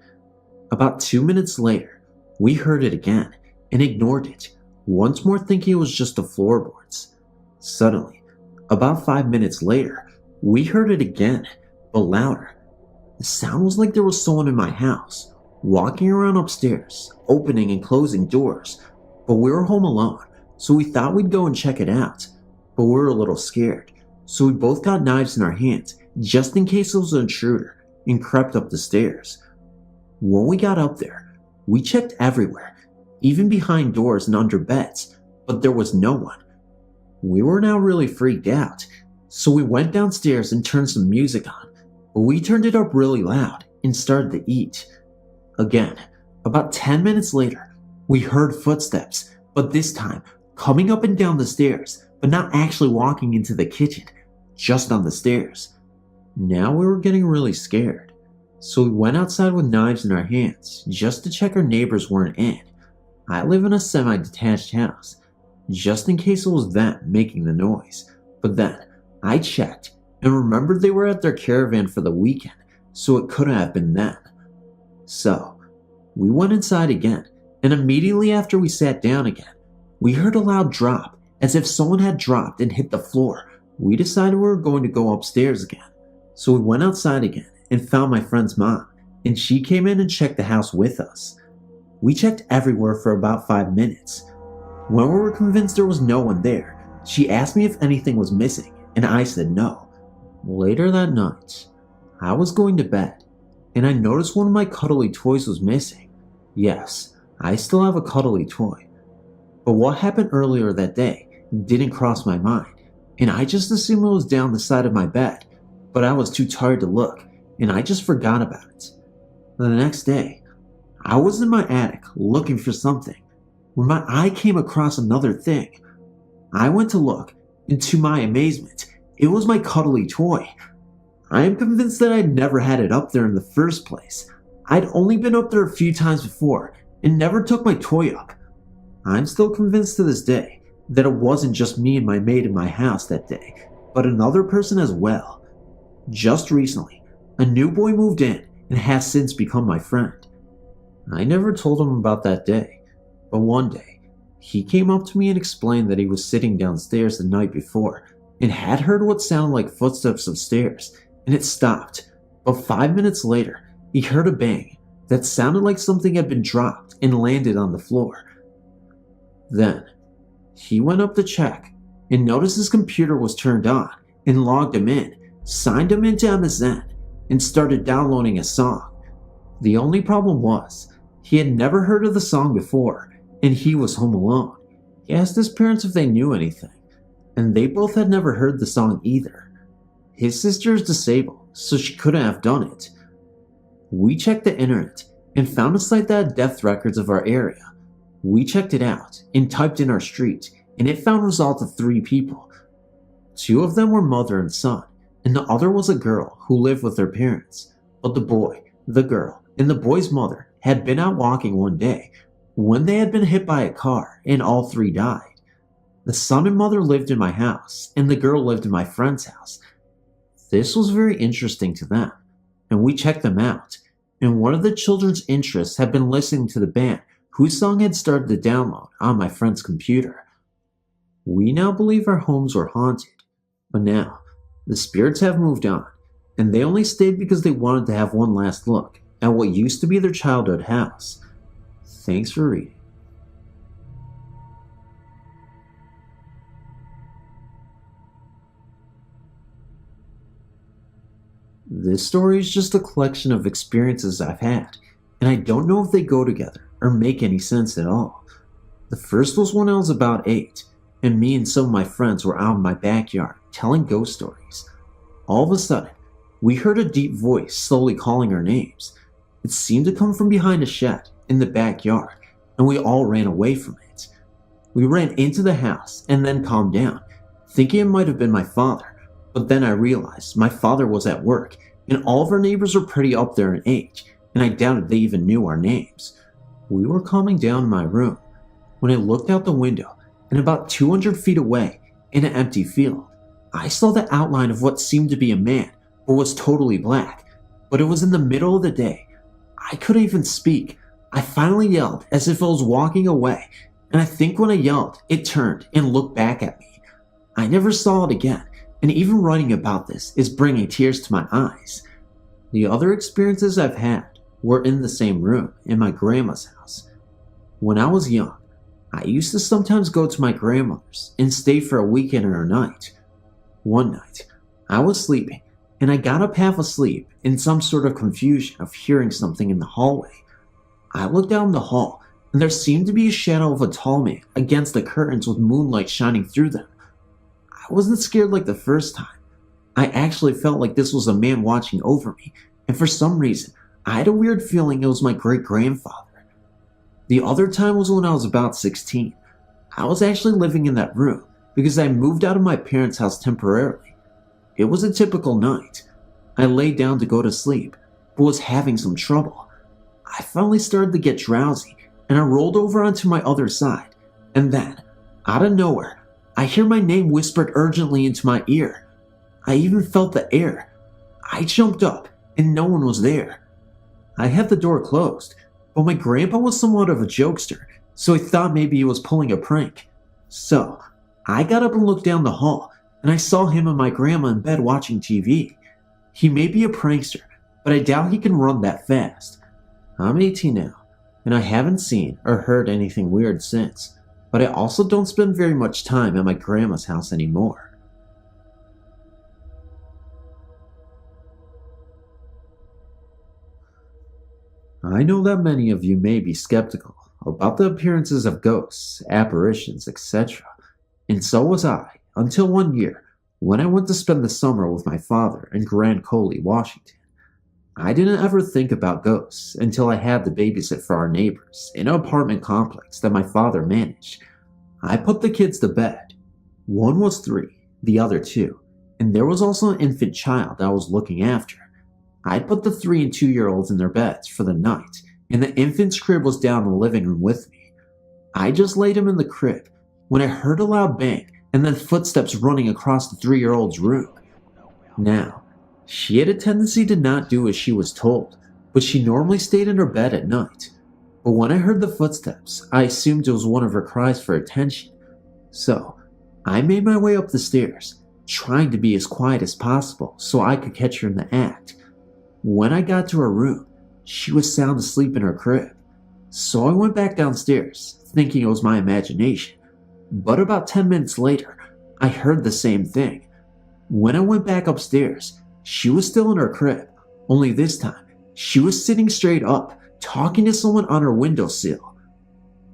About 2 minutes later, we heard it again and ignored it, once more thinking it was just the floorboards. Suddenly, about 5 minutes later, we heard it again, but louder. The sound was like there was someone in my house, walking around upstairs, opening and closing doors, but we were home alone, so we thought we'd go and check it out, but we were a little scared, so we both got knives in our hands just in case it was an intruder, and crept up the stairs. When we got up there, we checked everywhere, even behind doors and under beds, but there was no one. We were now really freaked out, so we went downstairs and turned some music on, but we turned it up really loud and started to eat. Again, about 10 minutes later, we heard footsteps, but this time coming up and down the stairs, but not actually walking into the kitchen, just on the stairs. Now we were getting really scared, so we went outside with knives in our hands just to check our neighbors weren't in. I live in a semi-detached house, just in case it was them making the noise, but then I checked and remembered they were at their caravan for the weekend, so it couldn't have been them. So, we went inside again, and immediately after we sat down again, we heard a loud drop, as if someone had dropped and hit the floor. We decided we were going to go upstairs again, so we went outside again and found my friend's mom, and she came in and checked the house with us. We checked everywhere for about 5 minutes. When we were convinced there was no one there, she asked me if anything was missing, and I said no. Later that night, I was going to bed, and I noticed one of my cuddly toys was missing. Yes, I still have a cuddly toy. But what happened earlier that day didn't cross my mind, and I just assumed it was down the side of my bed, but I was too tired to look, and I just forgot about it. The next day, I was in my attic looking for something, when my eye came across another thing. I went to look, and to my amazement, it was my cuddly toy. I am convinced that I'd never had it up there in the first place. I'd only been up there a few times before, and never took my toy up. I'm still convinced to this day that it wasn't just me and my maid in my house that day, but another person as well. Just recently, a new boy moved in and has since become my friend. I never told him about that day, but one day, he came up to me and explained that he was sitting downstairs the night before and had heard what sounded like footsteps upstairs, and it stopped, but 5 minutes later, he heard a bang that sounded like something had been dropped and landed on the floor. Then, he went up to check and noticed his computer was turned on and logged him in, signed him into MSN, and started downloading a song. The only problem was, he had never heard of the song before, and he was home alone. He asked his parents if they knew anything, and they both had never heard the song either. His sister is disabled, so she couldn't have done it. We checked the internet and found a site that had death records of our area. We checked it out and typed in our street, and it found results of 3 people. 2 of them were mother and son, and the other was a girl who lived with her parents. But the boy, the girl, and the boy's mother had been out walking one day when they had been hit by a car, and all 3 died. The son and mother lived in my house, and the girl lived in my friend's house. This was very interesting to them, and we checked them out, and one of the children's interests had been listening to the band whose song had started to download on my friend's computer. We now believe our homes were haunted, but now, the spirits have moved on, and they only stayed because they wanted to have one last look at what used to be their childhood house. Thanks for reading. This story is just a collection of experiences I've had, and I don't know if they go together or make any sense at all. The first was when I was about 8, and me and some of my friends were out in my backyard telling ghost stories. All of a sudden, we heard a deep voice slowly calling our names. It seemed to come from behind a shed in the backyard, and we all ran away from it. We ran into the house and then calmed down, thinking it might have been my father, but then I realized my father was at work, and all of our neighbors were pretty up there in age, and I doubted they even knew our names. We were calming down in my room when I looked out the window, and about 200 feet away, in an empty field, I saw the outline of what seemed to be a man, but was totally black. But it was in the middle of the day. I couldn't even speak. I finally yelled as if I was walking away, and I think when I yelled, it turned and looked back at me. I never saw it again, and even writing about this is bringing tears to my eyes. The other experiences I've had were in the same room in my grandma's house. When I was young, I used to sometimes go to my grandmother's and stay for a weekend or a night. One night, I was sleeping, and I got up half asleep in some sort of confusion of hearing something in the hallway. I looked down the hall, and there seemed to be a shadow of a tall man against the curtains with moonlight shining through them. I wasn't scared like the first time. I actually felt like this was a man watching over me, and for some reason, I had a weird feeling it was my great-grandfather. The other time was when I was about 16. I was actually living in that room because I moved out of my parents' house temporarily. It was a typical night. I lay down to go to sleep, but was having some trouble. I finally started to get drowsy, and I rolled over onto my other side, and then, out of nowhere, I hear my name whispered urgently into my ear. I even felt the air. I jumped up, and no one was there. I had the door closed, but my grandpa was somewhat of a jokester, so I thought maybe he was pulling a prank. So, I got up and looked down the hall, and I saw him and my grandma in bed watching TV. He may be a prankster, but I doubt he can run that fast. I'm 18 now, and I haven't seen or heard anything weird since, but I also don't spend very much time at my grandma's house anymore. I know that many of you may be skeptical about the appearances of ghosts, apparitions, etc., and so was I, until one year, when I went to spend the summer with my father in Grand Coulee, Washington. I didn't ever think about ghosts until I had to babysit for our neighbors in an apartment complex that my father managed. I put the kids to bed. One was 3, the other 2, and there was also an infant child I was looking after. I put the 3 and 2-year-olds in their beds for the night, and the infant's crib was down in the living room with me. I just laid him in the crib when I heard a loud bang and then footsteps running across the 3-year-old's room. Now, she had a tendency to not do as she was told, but she normally stayed in her bed at night. But when I heard the footsteps, I assumed it was one of her cries for attention. So, I made my way up the stairs, trying to be as quiet as possible so I could catch her in the act. When I got to her room, she was sound asleep in her crib. So I went back downstairs, thinking it was my imagination. But about 10 minutes later, I heard the same thing. When I went back upstairs, she was still in her crib, only this time, she was sitting straight up, talking to someone on her windowsill.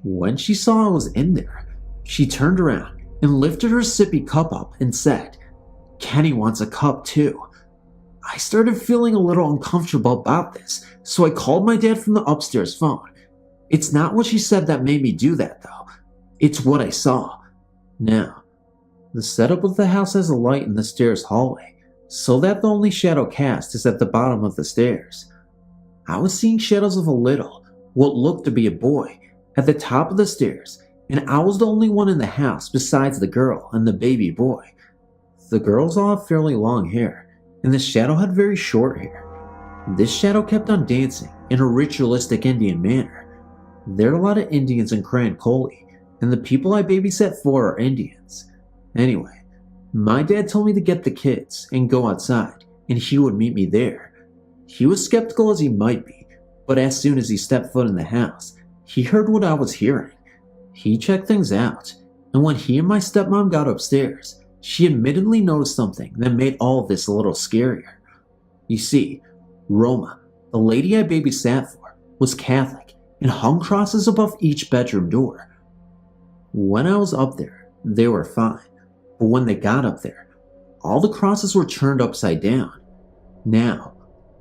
When she saw I was in there, she turned around and lifted her sippy cup up and said, "Kenny wants a cup too." I started feeling a little uncomfortable about this, so I called my dad from the upstairs phone. It's not what she said that made me do that though. It's what I saw. Now, the setup of the house has a light in the stairs hallway, so that the only shadow cast is at the bottom of the stairs. I was seeing shadows of a little, what looked to be a boy, at the top of the stairs, and I was the only one in the house besides the girl and the baby boy. The girls all have fairly long hair, and the shadow had very short hair. This shadow kept on dancing in a ritualistic Indian manner. There are a lot of Indians in Grand Coulee, and the people I babysat for are Indians. Anyway, my dad told me to get the kids and go outside, and he would meet me there. He was skeptical as he might be, but as soon as he stepped foot in the house, he heard what I was hearing. He checked things out, and when he and my stepmom got upstairs, she admittedly noticed something that made all of this a little scarier. You see, Roma, the lady I babysat for, was Catholic and hung crosses above each bedroom door. When I was up there, they were fine, but when they got up there, all the crosses were turned upside down. Now,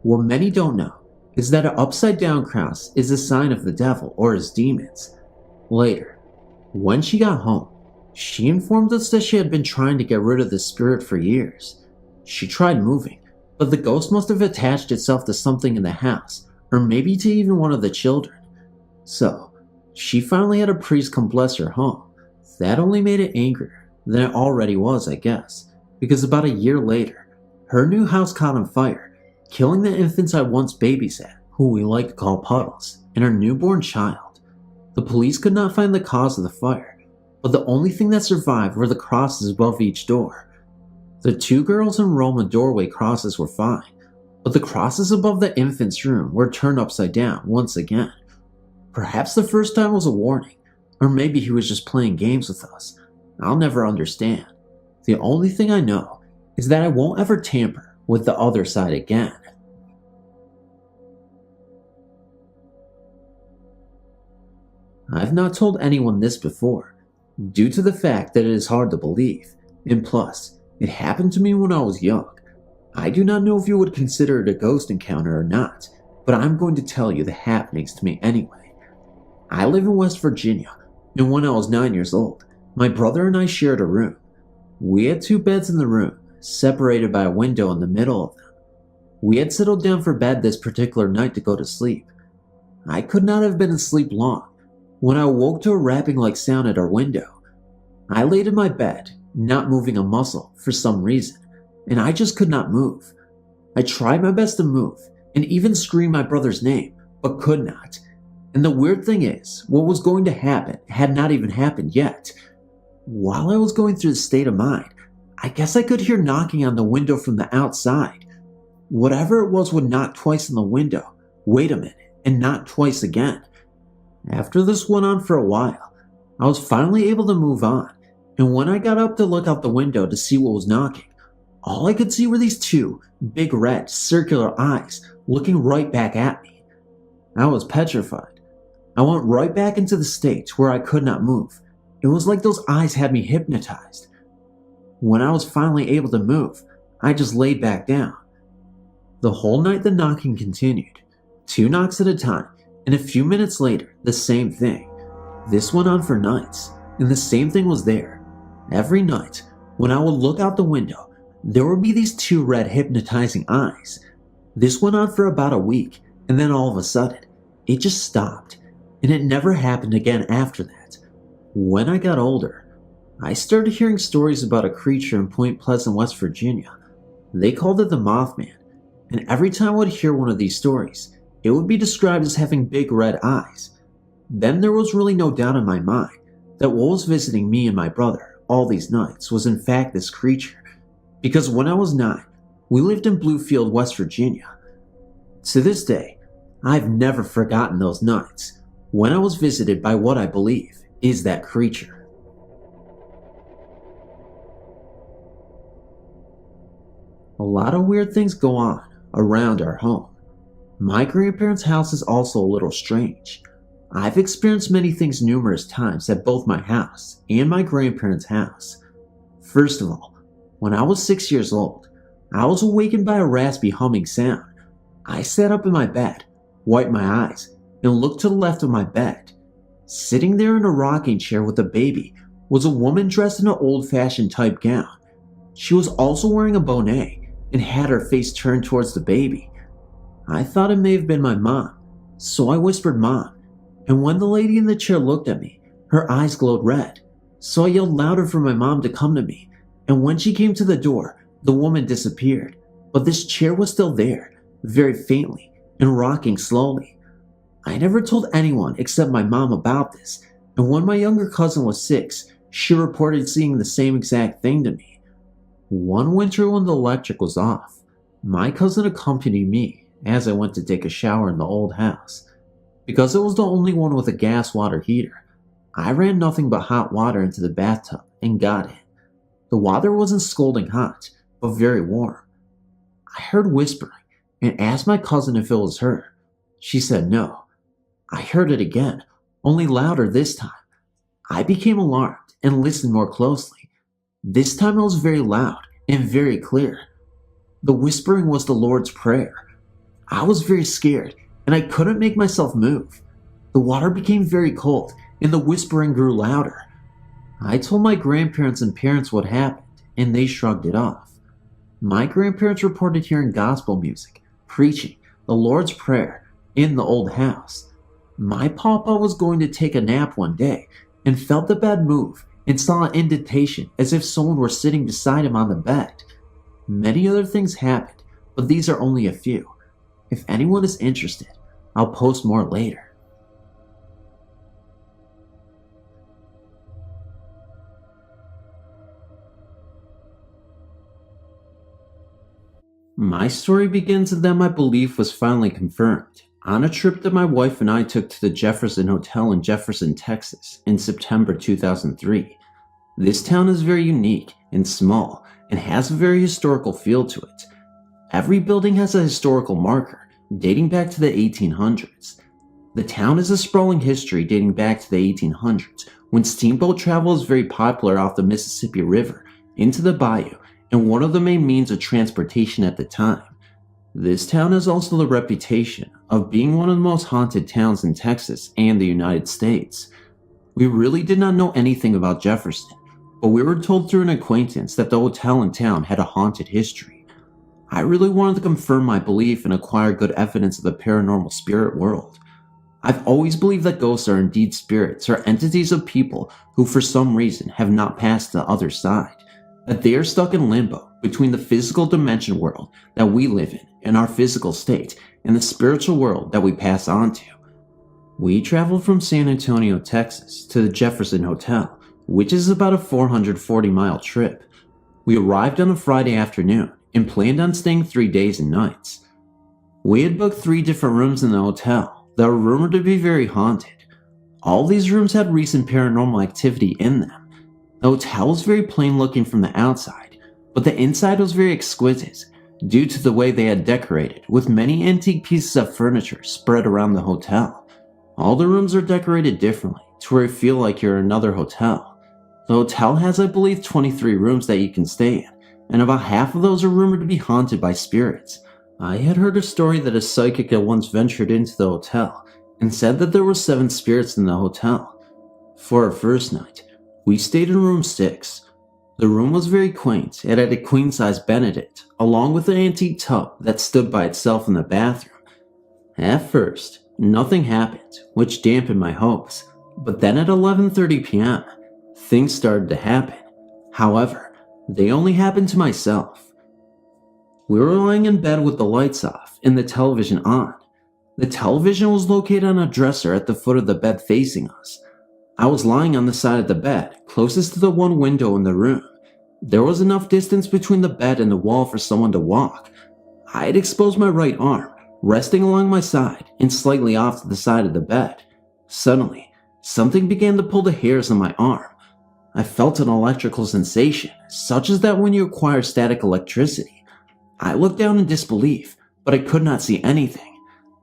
what many don't know is that an upside down cross is a sign of the devil or his demons. Later, when she got home, she informed us that she had been trying to get rid of the spirit for years. She tried moving, but the ghost must have attached itself to something in the house, or maybe to even one of the children. So, she finally had a priest come bless her home. That only made it angrier than it already was, I guess, because about a year later, her new house caught on fire, killing the infants I once babysat, who we like to call Puddles, and her newborn child. The police could not find the cause of the fire, but the only thing that survived were the crosses above each door. The 2 girls in Roma doorway crosses were fine, but the crosses above the infant's room were turned upside down once again. Perhaps the first time was a warning, or maybe he was just playing games with us. I'll never understand. The only thing I know is that I won't ever tamper with the other side again. I've not told anyone this before, due to the fact that it is hard to believe, and plus, it happened to me when I was young. I do not know if you would consider it a ghost encounter or not, but I'm going to tell you the happenings to me anyway. I live in West Virginia, and when I was 9 years old, my brother and I shared a room. We had 2 beds in the room, separated by a window in the middle of them. We had settled down for bed this particular night to go to sleep. I could not have been asleep long when I awoke to a rapping-like sound at our window. I laid in my bed, not moving a muscle for some reason, and I just could not move. I tried my best to move and even scream my brother's name, but could not. And the weird thing is, what was going to happen had not even happened yet. While I was going through this state of mind, I guess I could hear knocking on the window from the outside. Whatever it was would knock twice on the window, wait a minute, and knock twice again. After this went on for a while, I was finally able to move on, and when I got up to look out the window to see what was knocking, all I could see were these 2 big red circular eyes looking right back at me. I was petrified. I went right back into the state where I could not move. It was like those eyes had me hypnotized. When I was finally able to move, I just laid back down. The whole night the knocking continued, 2 knocks at a time, and a few minutes later, the same thing. This went on for nights, and the same thing was there. Every night, when I would look out the window, there would be these 2 red hypnotizing eyes. This went on for about a week, and then all of a sudden, it just stopped, and it never happened again after that. When I got older, I started hearing stories about a creature in Point Pleasant, West Virginia. They called it the Mothman, and every time I would hear one of these stories, it would be described as having big red eyes. Then there was really no doubt in my mind that what was visiting me and my brother all these nights was in fact this creature, because when I was 9, we lived in Bluefield, West Virginia. To this day, I've never forgotten those nights when I was visited by what I believe is that creature. A lot of weird things go on around our home. My grandparents' house is also a little strange. I've experienced many things numerous times at both my house and my grandparents' house. First of all, when I was 6 years old, I was awakened by a raspy humming sound. I sat up in my bed, wiped my eyes, and looked to the left of my bed. Sitting there in a rocking chair with a baby was a woman dressed in an old-fashioned type gown. She was also wearing a bonnet and had her face turned towards the baby. I thought it may have been my mom, so I whispered "Mom," and when the lady in the chair looked at me, her eyes glowed red. So I yelled louder for my mom to come to me, and when she came to the door, the woman disappeared, but this chair was still there, very faintly, and rocking slowly. I never told anyone except my mom about this, and when my younger cousin was 6, she reported seeing the same exact thing to me. One winter when the electric was off, my cousin accompanied me as I went to take a shower in the old house. Because it was the only one with a gas water heater, I ran nothing but hot water into the bathtub and got in. The water wasn't scalding hot, but very warm. I heard whispering and asked my cousin if it was her. She said no. I heard it again, only louder this time. I became alarmed and listened more closely. This time it was very loud and very clear. The whispering was the Lord's Prayer. I was very scared and I couldn't make myself move. The water became very cold and the whispering grew louder. I told my grandparents and parents what happened and they shrugged it off. My grandparents reported hearing gospel music, preaching, the Lord's Prayer in the old house. My papa was going to take a nap one day and felt the bed move and saw an indentation as if someone were sitting beside him on the bed. Many other things happened, but these are only a few. If anyone is interested, I'll post more later. My story begins and then my belief was finally confirmed on a trip that my wife and I took to the Jefferson Hotel in Jefferson, Texas in September 2003. This town is very unique and small and has a very historical feel to it. Every building has a historical marker dating back to the 1800s. The town has a sprawling history dating back to the 1800s, when steamboat travel was very popular off the Mississippi River into the bayou and one of the main means of transportation at the time. This town has also the reputation of being one of the most haunted towns in Texas and the United States. We really did not know anything about Jefferson, but we were told through an acquaintance that the hotel in town had a haunted history. I really wanted to confirm my belief and acquire good evidence of the paranormal spirit world. I've always believed that ghosts are indeed spirits or entities of people who for some reason have not passed to the other side, that they are stuck in limbo between the physical dimension world that we live in our physical state, and the spiritual world that we pass on to. We traveled from San Antonio, Texas to the Jefferson Hotel, which is about a 440-mile trip. We arrived on a Friday afternoon and planned on staying 3 days and nights. We had booked 3 different rooms in the hotel that were rumored to be very haunted. All these rooms had recent paranormal activity in them. The hotel was very plain looking from the outside, but the inside was very exquisite due to the way they had decorated with many antique pieces of furniture spread around the hotel. All the rooms are decorated differently to where you feel like you're in another hotel. The hotel has, I believe, 23 rooms that you can stay in, and about half of those are rumored to be haunted by spirits. I had heard a story that a psychic had once ventured into the hotel and said that there were 7 spirits in the hotel. For our first night, we stayed in room 6. The room was very quaint. It had a queen-size Benedict, along with an antique tub that stood by itself in the bathroom. At first, nothing happened, which dampened my hopes, but then at 11:30 p.m., things started to happen. However, they only happened to myself. We were lying in bed with the lights off and the television on. The television was located on a dresser at the foot of the bed facing us. I was lying on the side of the bed, closest to the one window in the room. There was enough distance between the bed and the wall for someone to walk. I had exposed my right arm, resting along my side and slightly off to the side of the bed. Suddenly, something began to pull the hairs on my arm. I felt an electrical sensation, such as that when you acquire static electricity. I looked down in disbelief, but I could not see anything.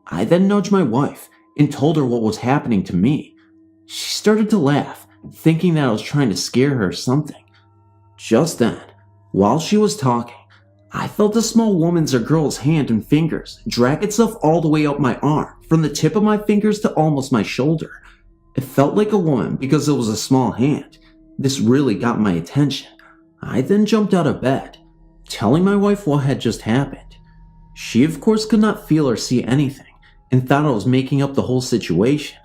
I then nudged my wife and told her what was happening to me. She started to laugh, thinking that I was trying to scare her or something. Just then, while she was talking, I felt a small woman's or girl's hand and fingers drag itself all the way up my arm, from the tip of my fingers to almost my shoulder. It felt like a woman because it was a small hand. This really got my attention. I then jumped out of bed, telling my wife what had just happened. She of course could not feel or see anything, and thought I was making up the whole situation.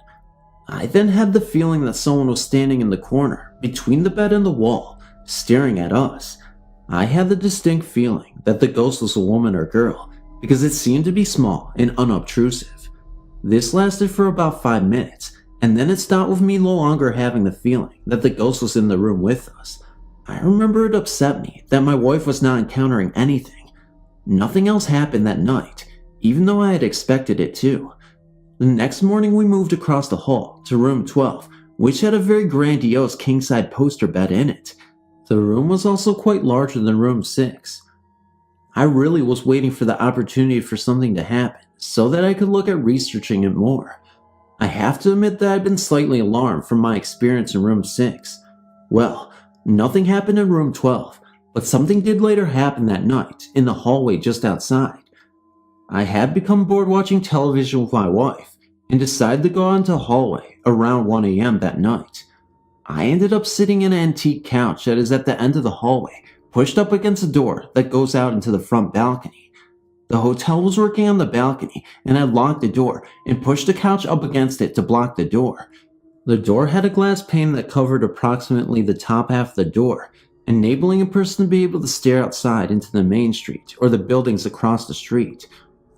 I then had the feeling that someone was standing in the corner, between the bed and the wall, staring at us. I had the distinct feeling that the ghost was a woman or girl, because it seemed to be small and unobtrusive. This lasted for about 5 minutes, and then it stopped with me no longer having the feeling that the ghost was in the room with us. I remember it upset me that my wife was not encountering anything. Nothing else happened that night, even though I had expected it to. The next morning we moved across the hall to room 12, which had a very grandiose king-side poster bed in it. The room was also quite larger than room 6. I really was waiting for the opportunity for something to happen so that I could look at researching it more. I have to admit that I'd been slightly alarmed from my experience in room 6. Well, nothing happened in room 12, but something did later happen that night in the hallway just outside. I had become bored watching television with my wife and decided to go out into the hallway around 1 a.m. that night. I ended up sitting in an antique couch that is at the end of the hallway, pushed up against a door that goes out into the front balcony. The hotel was working on the balcony and had locked the door and pushed the couch up against it to block the door. The door had a glass pane that covered approximately the top half of the door, enabling a person to be able to stare outside into the main street or the buildings across the street.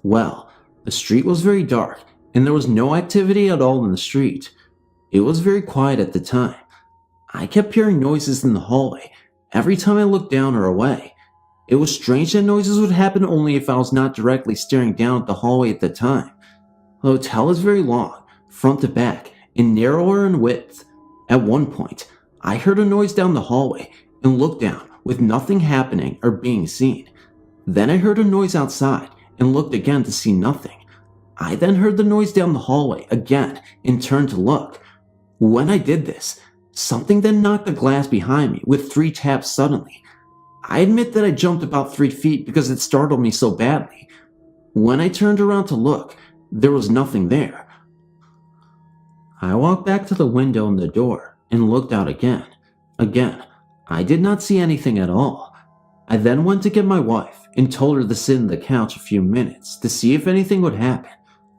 Well, the street was very dark, and there was no activity at all in the street. It was very quiet at the time. I kept hearing noises in the hallway every time I looked down or away. It was strange that noises would happen only if I was not directly staring down at the hallway at the time. The hotel is very long, front to back, and narrower in width. At one point, I heard a noise down the hallway and looked down with nothing happening or being seen. Then I heard a noise outside and looked again to see nothing. I then heard the noise down the hallway again and turned to look. When I did this, something then knocked the glass behind me with 3 taps suddenly. I admit that I jumped about 3 feet because it startled me so badly. When I turned around to look, there was nothing there. I walked back to the window and the door and looked out again. Again, I did not see anything at all. I then went to get my wife and told her to sit on the couch a few minutes to see if anything would happen.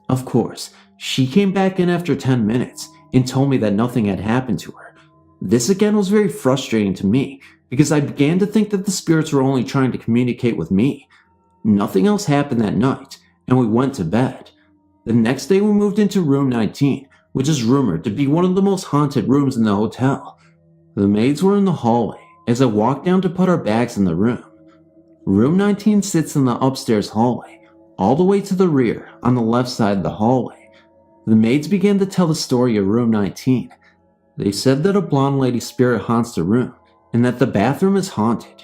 Of course, she came back in after 10 minutes and told me that nothing had happened to her. This again was very frustrating to me because I began to think that the spirits were only trying to communicate with me. Nothing else happened that night, and we went to bed. The next day we moved into room 19, which is rumored to be one of the most haunted rooms in the hotel. The maids were in the hallway as I walked down to put our bags in the room. Room 19 sits in the upstairs hallway, all the way to the rear on the left side of the hallway. The maids began to tell the story of room 19. They said that a blonde lady spirit haunts the room and that the bathroom is haunted.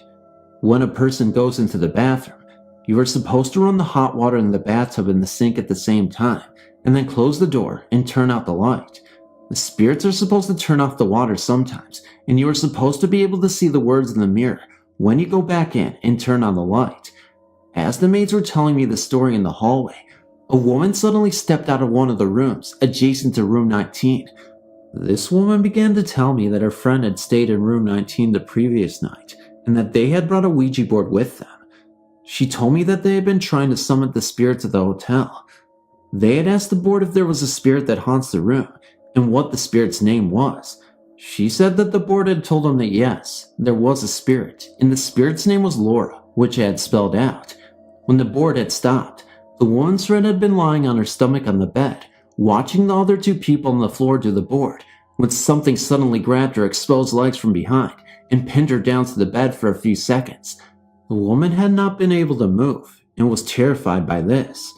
When a person goes into the bathroom, you are supposed to run the hot water in the bathtub and the sink at the same time, and then close the door and turn out the light. The spirits are supposed to turn off the water sometimes, and you are supposed to be able to see the words in the mirror when you go back in and turn on the light. As the maids were telling me the story in the hallway, a woman suddenly stepped out of one of the rooms adjacent to room 19. This woman began to tell me that her friend had stayed in room 19 the previous night, and that they had brought a Ouija board with them. She told me that they had been trying to summon the spirits of the hotel. They had asked the board if there was a spirit that haunts the room, and what the spirit's name was. She said that the board had told them that yes, there was a spirit, and the spirit's name was Laura, which I had spelled out. When the board had stopped, the woman's friend had been lying on her stomach on the bed, watching the other 2 people on the floor do the board, when something suddenly grabbed her exposed legs from behind and pinned her down to the bed for a few seconds. The woman had not been able to move and was terrified by this.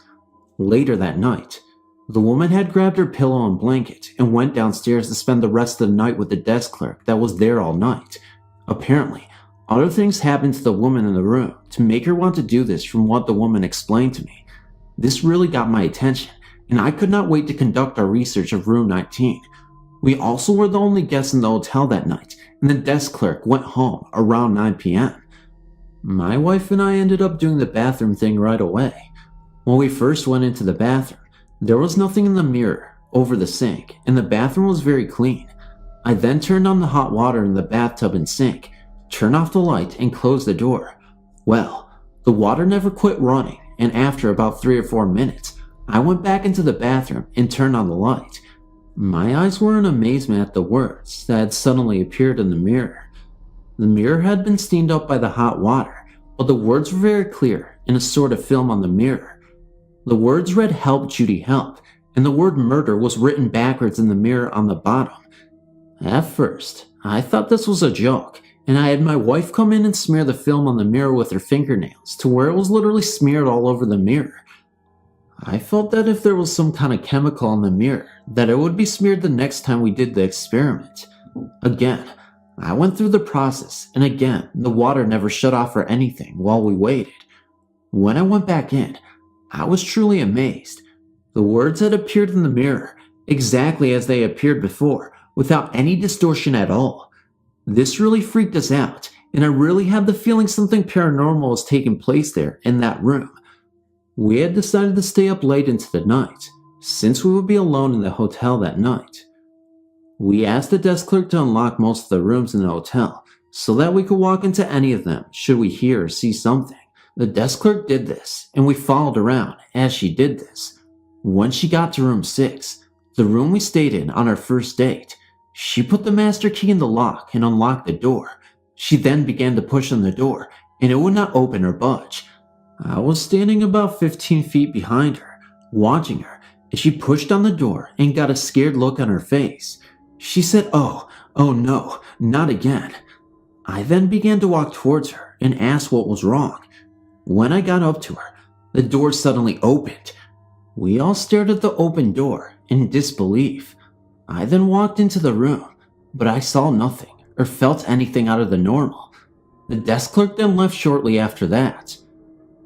Later that night, the woman had grabbed her pillow and blanket and went downstairs to spend the rest of the night with the desk clerk that was there all night. Apparently, other things happened to the woman in the room to make her want to do this from what the woman explained to me. This really got my attention, and I could not wait to conduct our research of room 19. We also were the only guests in the hotel that night, and the desk clerk went home around 9 p.m. My wife and I ended up doing the bathroom thing right away. When we first went into the bathroom, there was nothing in the mirror over the sink, and the bathroom was very clean. I then turned on the hot water in the bathtub and sink, turned off the light, and closed the door. Well, the water never quit running, and after about 3 or 4 minutes, I went back into the bathroom and turned on the light. My eyes were in amazement at the words that had suddenly appeared in the mirror. The mirror had been steamed up by the hot water, but the words were very clear in a sort of film on the mirror. The words read "Help, Judy, help," and the word "murder" was written backwards in the mirror on the bottom. At first, I thought this was a joke, and I had my wife come in and smear the film on the mirror with her fingernails to where it was literally smeared all over the mirror. I felt that if there was some kind of chemical on the mirror, that it would be smeared the next time we did the experiment. Again, I went through the process, and again, the water never shut off or anything while we waited. When I went back in, I was truly amazed. The words had appeared in the mirror, exactly as they appeared before, without any distortion at all. This really freaked us out, and I really had the feeling something paranormal was taking place there in that room. We had decided to stay up late into the night, since we would be alone in the hotel that night. We asked the desk clerk to unlock most of the rooms in the hotel, so that we could walk into any of them should we hear or see something. The desk clerk did this, and we followed around as she did this. When she got to room 6, the room we stayed in on our first date, she put the master key in the lock and unlocked the door. She then began to push on the door, and it would not open or budge. I was standing about 15 feet behind her, watching her, as she pushed on the door and got a scared look on her face. She said, oh no, not again." I then began to walk towards her and asked what was wrong. When I got up to her, the door suddenly opened. We all stared at the open door in disbelief. I then walked into the room, but I saw nothing or felt anything out of the normal. The desk clerk then left shortly after that.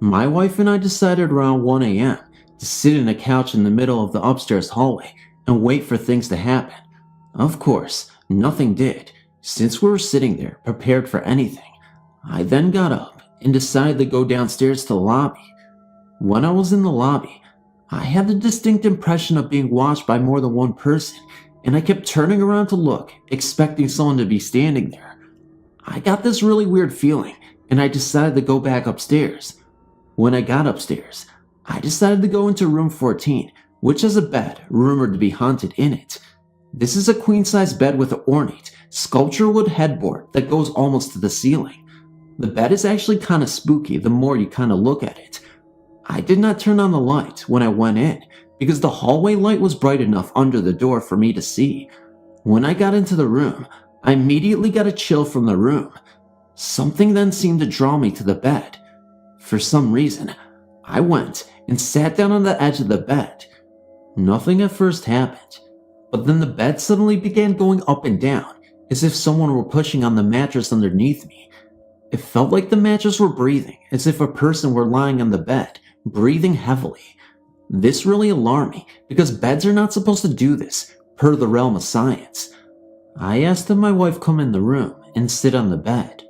My wife and I decided around 1 a.m. to sit in a couch in the middle of the upstairs hallway and wait for things to happen. Of course, nothing did, since we were sitting there prepared for anything. I then got up and decided to go downstairs to the lobby. When I was in the lobby, I had the distinct impression of being watched by more than one person, and I kept turning around to look, expecting someone to be standing there. I got this really weird feeling, and I decided to go back upstairs. When I got upstairs, I decided to go into room 14, which has a bed rumored to be haunted in it. This is a queen-size bed with an ornate, sculpture wood headboard that goes almost to the ceiling. The bed is actually kinda spooky the more you kinda look at it. I did not turn on the light when I went in, because the hallway light was bright enough under the door for me to see. When I got into the room, I immediately got a chill from the room. Something then seemed to draw me to the bed. For some reason, I went and sat down on the edge of the bed. Nothing at first happened, but then the bed suddenly began going up and down, as if someone were pushing on the mattress underneath me. It felt like the mattress were breathing, as if a person were lying on the bed, breathing heavily. This really alarmed me, because beds are not supposed to do this, per the realm of science. I asked if my wife come in the room and sit on the bed.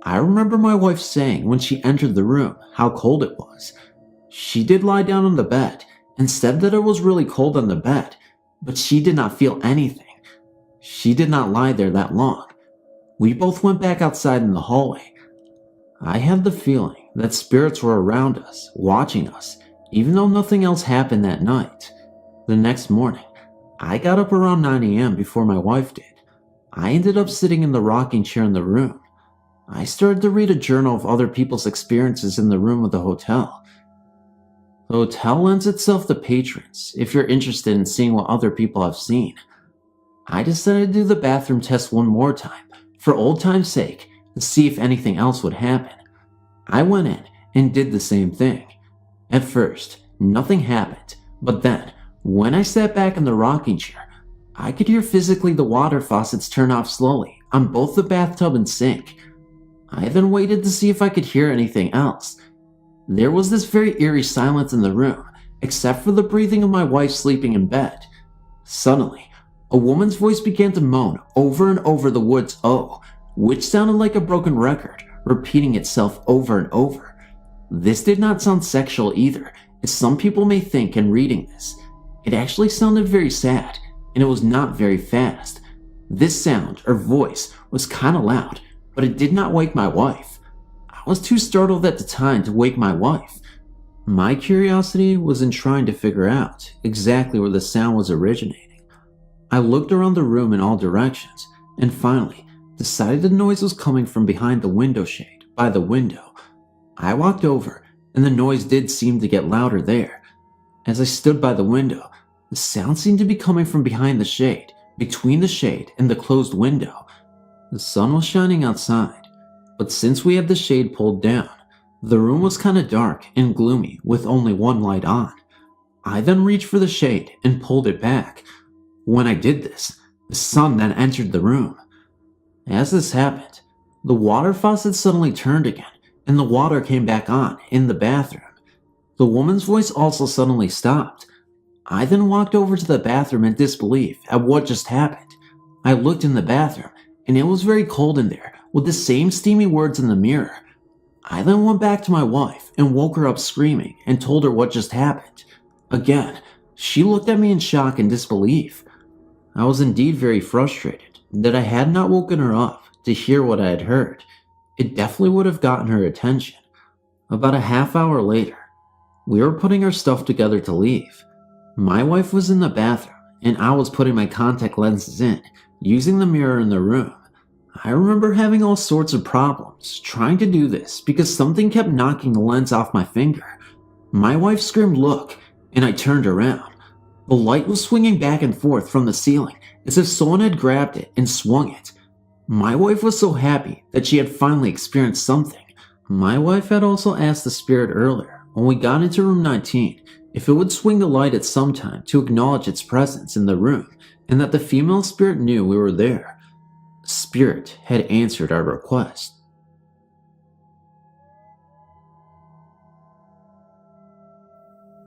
I remember my wife saying when she entered the room how cold it was. She did lie down on the bed and said that it was really cold on the bed, but she did not feel anything. She did not lie there that long. We both went back outside in the hallway. I had the feeling that spirits were around us, watching us, even though nothing else happened that night. The next morning, I got up around 9 a.m. before my wife did. I ended up sitting in the rocking chair in the room. I started to read a journal of other people's experiences in the room of the hotel. The hotel lends itself to patrons if you're interested in seeing what other people have seen. I decided to do the bathroom test one more time, for old time's sake, to see if anything else would happen. I went in and did the same thing. At first, nothing happened, but then, when I sat back in the rocking chair, I could hear physically the water faucets turn off slowly on both the bathtub and sink. I then waited to see if I could hear anything else. There was this very eerie silence in the room, except for the breathing of my wife sleeping in bed. Suddenly, a woman's voice began to moan over and over the words "oh," which sounded like a broken record, repeating itself over and over. This did not sound sexual either, as some people may think in reading this. It actually sounded very sad, and it was not very fast. This sound, or voice, was kinda loud, but it did not wake my wife. I was too startled at the time to wake my wife. My curiosity was in trying to figure out exactly where the sound was originating. I looked around the room in all directions, and finally decided the noise was coming from behind the window shade by the window. I walked over, and the noise did seem to get louder there. As I stood by the window, the sound seemed to be coming from behind the shade, between the shade and the closed window. The sun was shining outside, but since we had the shade pulled down, the room was kinda dark and gloomy with only one light on. I then reached for the shade and pulled it back. When I did this, the sun then entered the room. As this happened, the water faucet suddenly turned again, and the water came back on in the bathroom. The woman's voice also suddenly stopped. I then walked over to the bathroom in disbelief at what just happened. I looked in the bathroom, and it was very cold in there, with the same steamy words in the mirror. I then went back to my wife and woke her up screaming and told her what just happened. Again, she looked at me in shock and disbelief. I was indeed very frustrated that I had not woken her up to hear what I had heard. It definitely would have gotten her attention. About a half hour later, we were putting our stuff together to leave. My wife was in the bathroom, and I was putting my contact lenses in, using the mirror in the room. I remember having all sorts of problems trying to do this because something kept knocking the lens off my finger. My wife screamed, "Look," and I turned around. The light was swinging back and forth from the ceiling as if someone had grabbed it and swung it. My wife was so happy that she had finally experienced something. My wife had also asked the spirit earlier, when we got into room 19, if it would swing the light at some time to acknowledge its presence in the room, and that the female spirit knew we were there. Spirit had answered our request.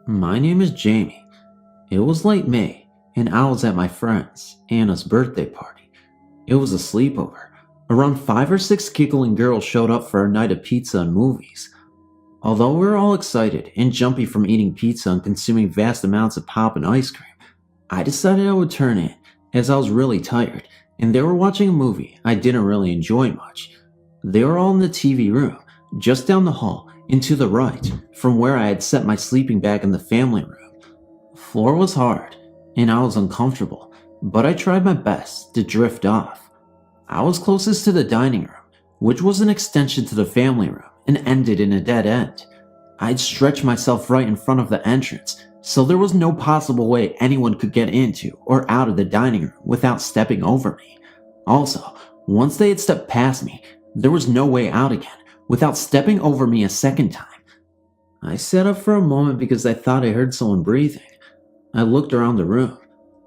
My name is Jamie. It was late May, and I was at my friend's, Anna's birthday party. It was a sleepover. Around 5 or 6 giggling girls showed up for a night of pizza and movies. Although we were all excited and jumpy from eating pizza and consuming vast amounts of pop and ice cream, I decided I would turn in, as I was really tired, and they were watching a movie I didn't really enjoy much. They were all in the TV room, just down the hall and to the right from where I had set my sleeping bag in the family room. The floor was hard, and I was uncomfortable, but I tried my best to drift off. I was closest to the dining room, which was an extension to the family room and ended in a dead end. I'd stretched myself right in front of the entrance, so there was no possible way anyone could get into or out of the dining room without stepping over me. Also, once they had stepped past me, there was no way out again without stepping over me a second time. I sat up for a moment because I thought I heard someone breathing. I looked around the room,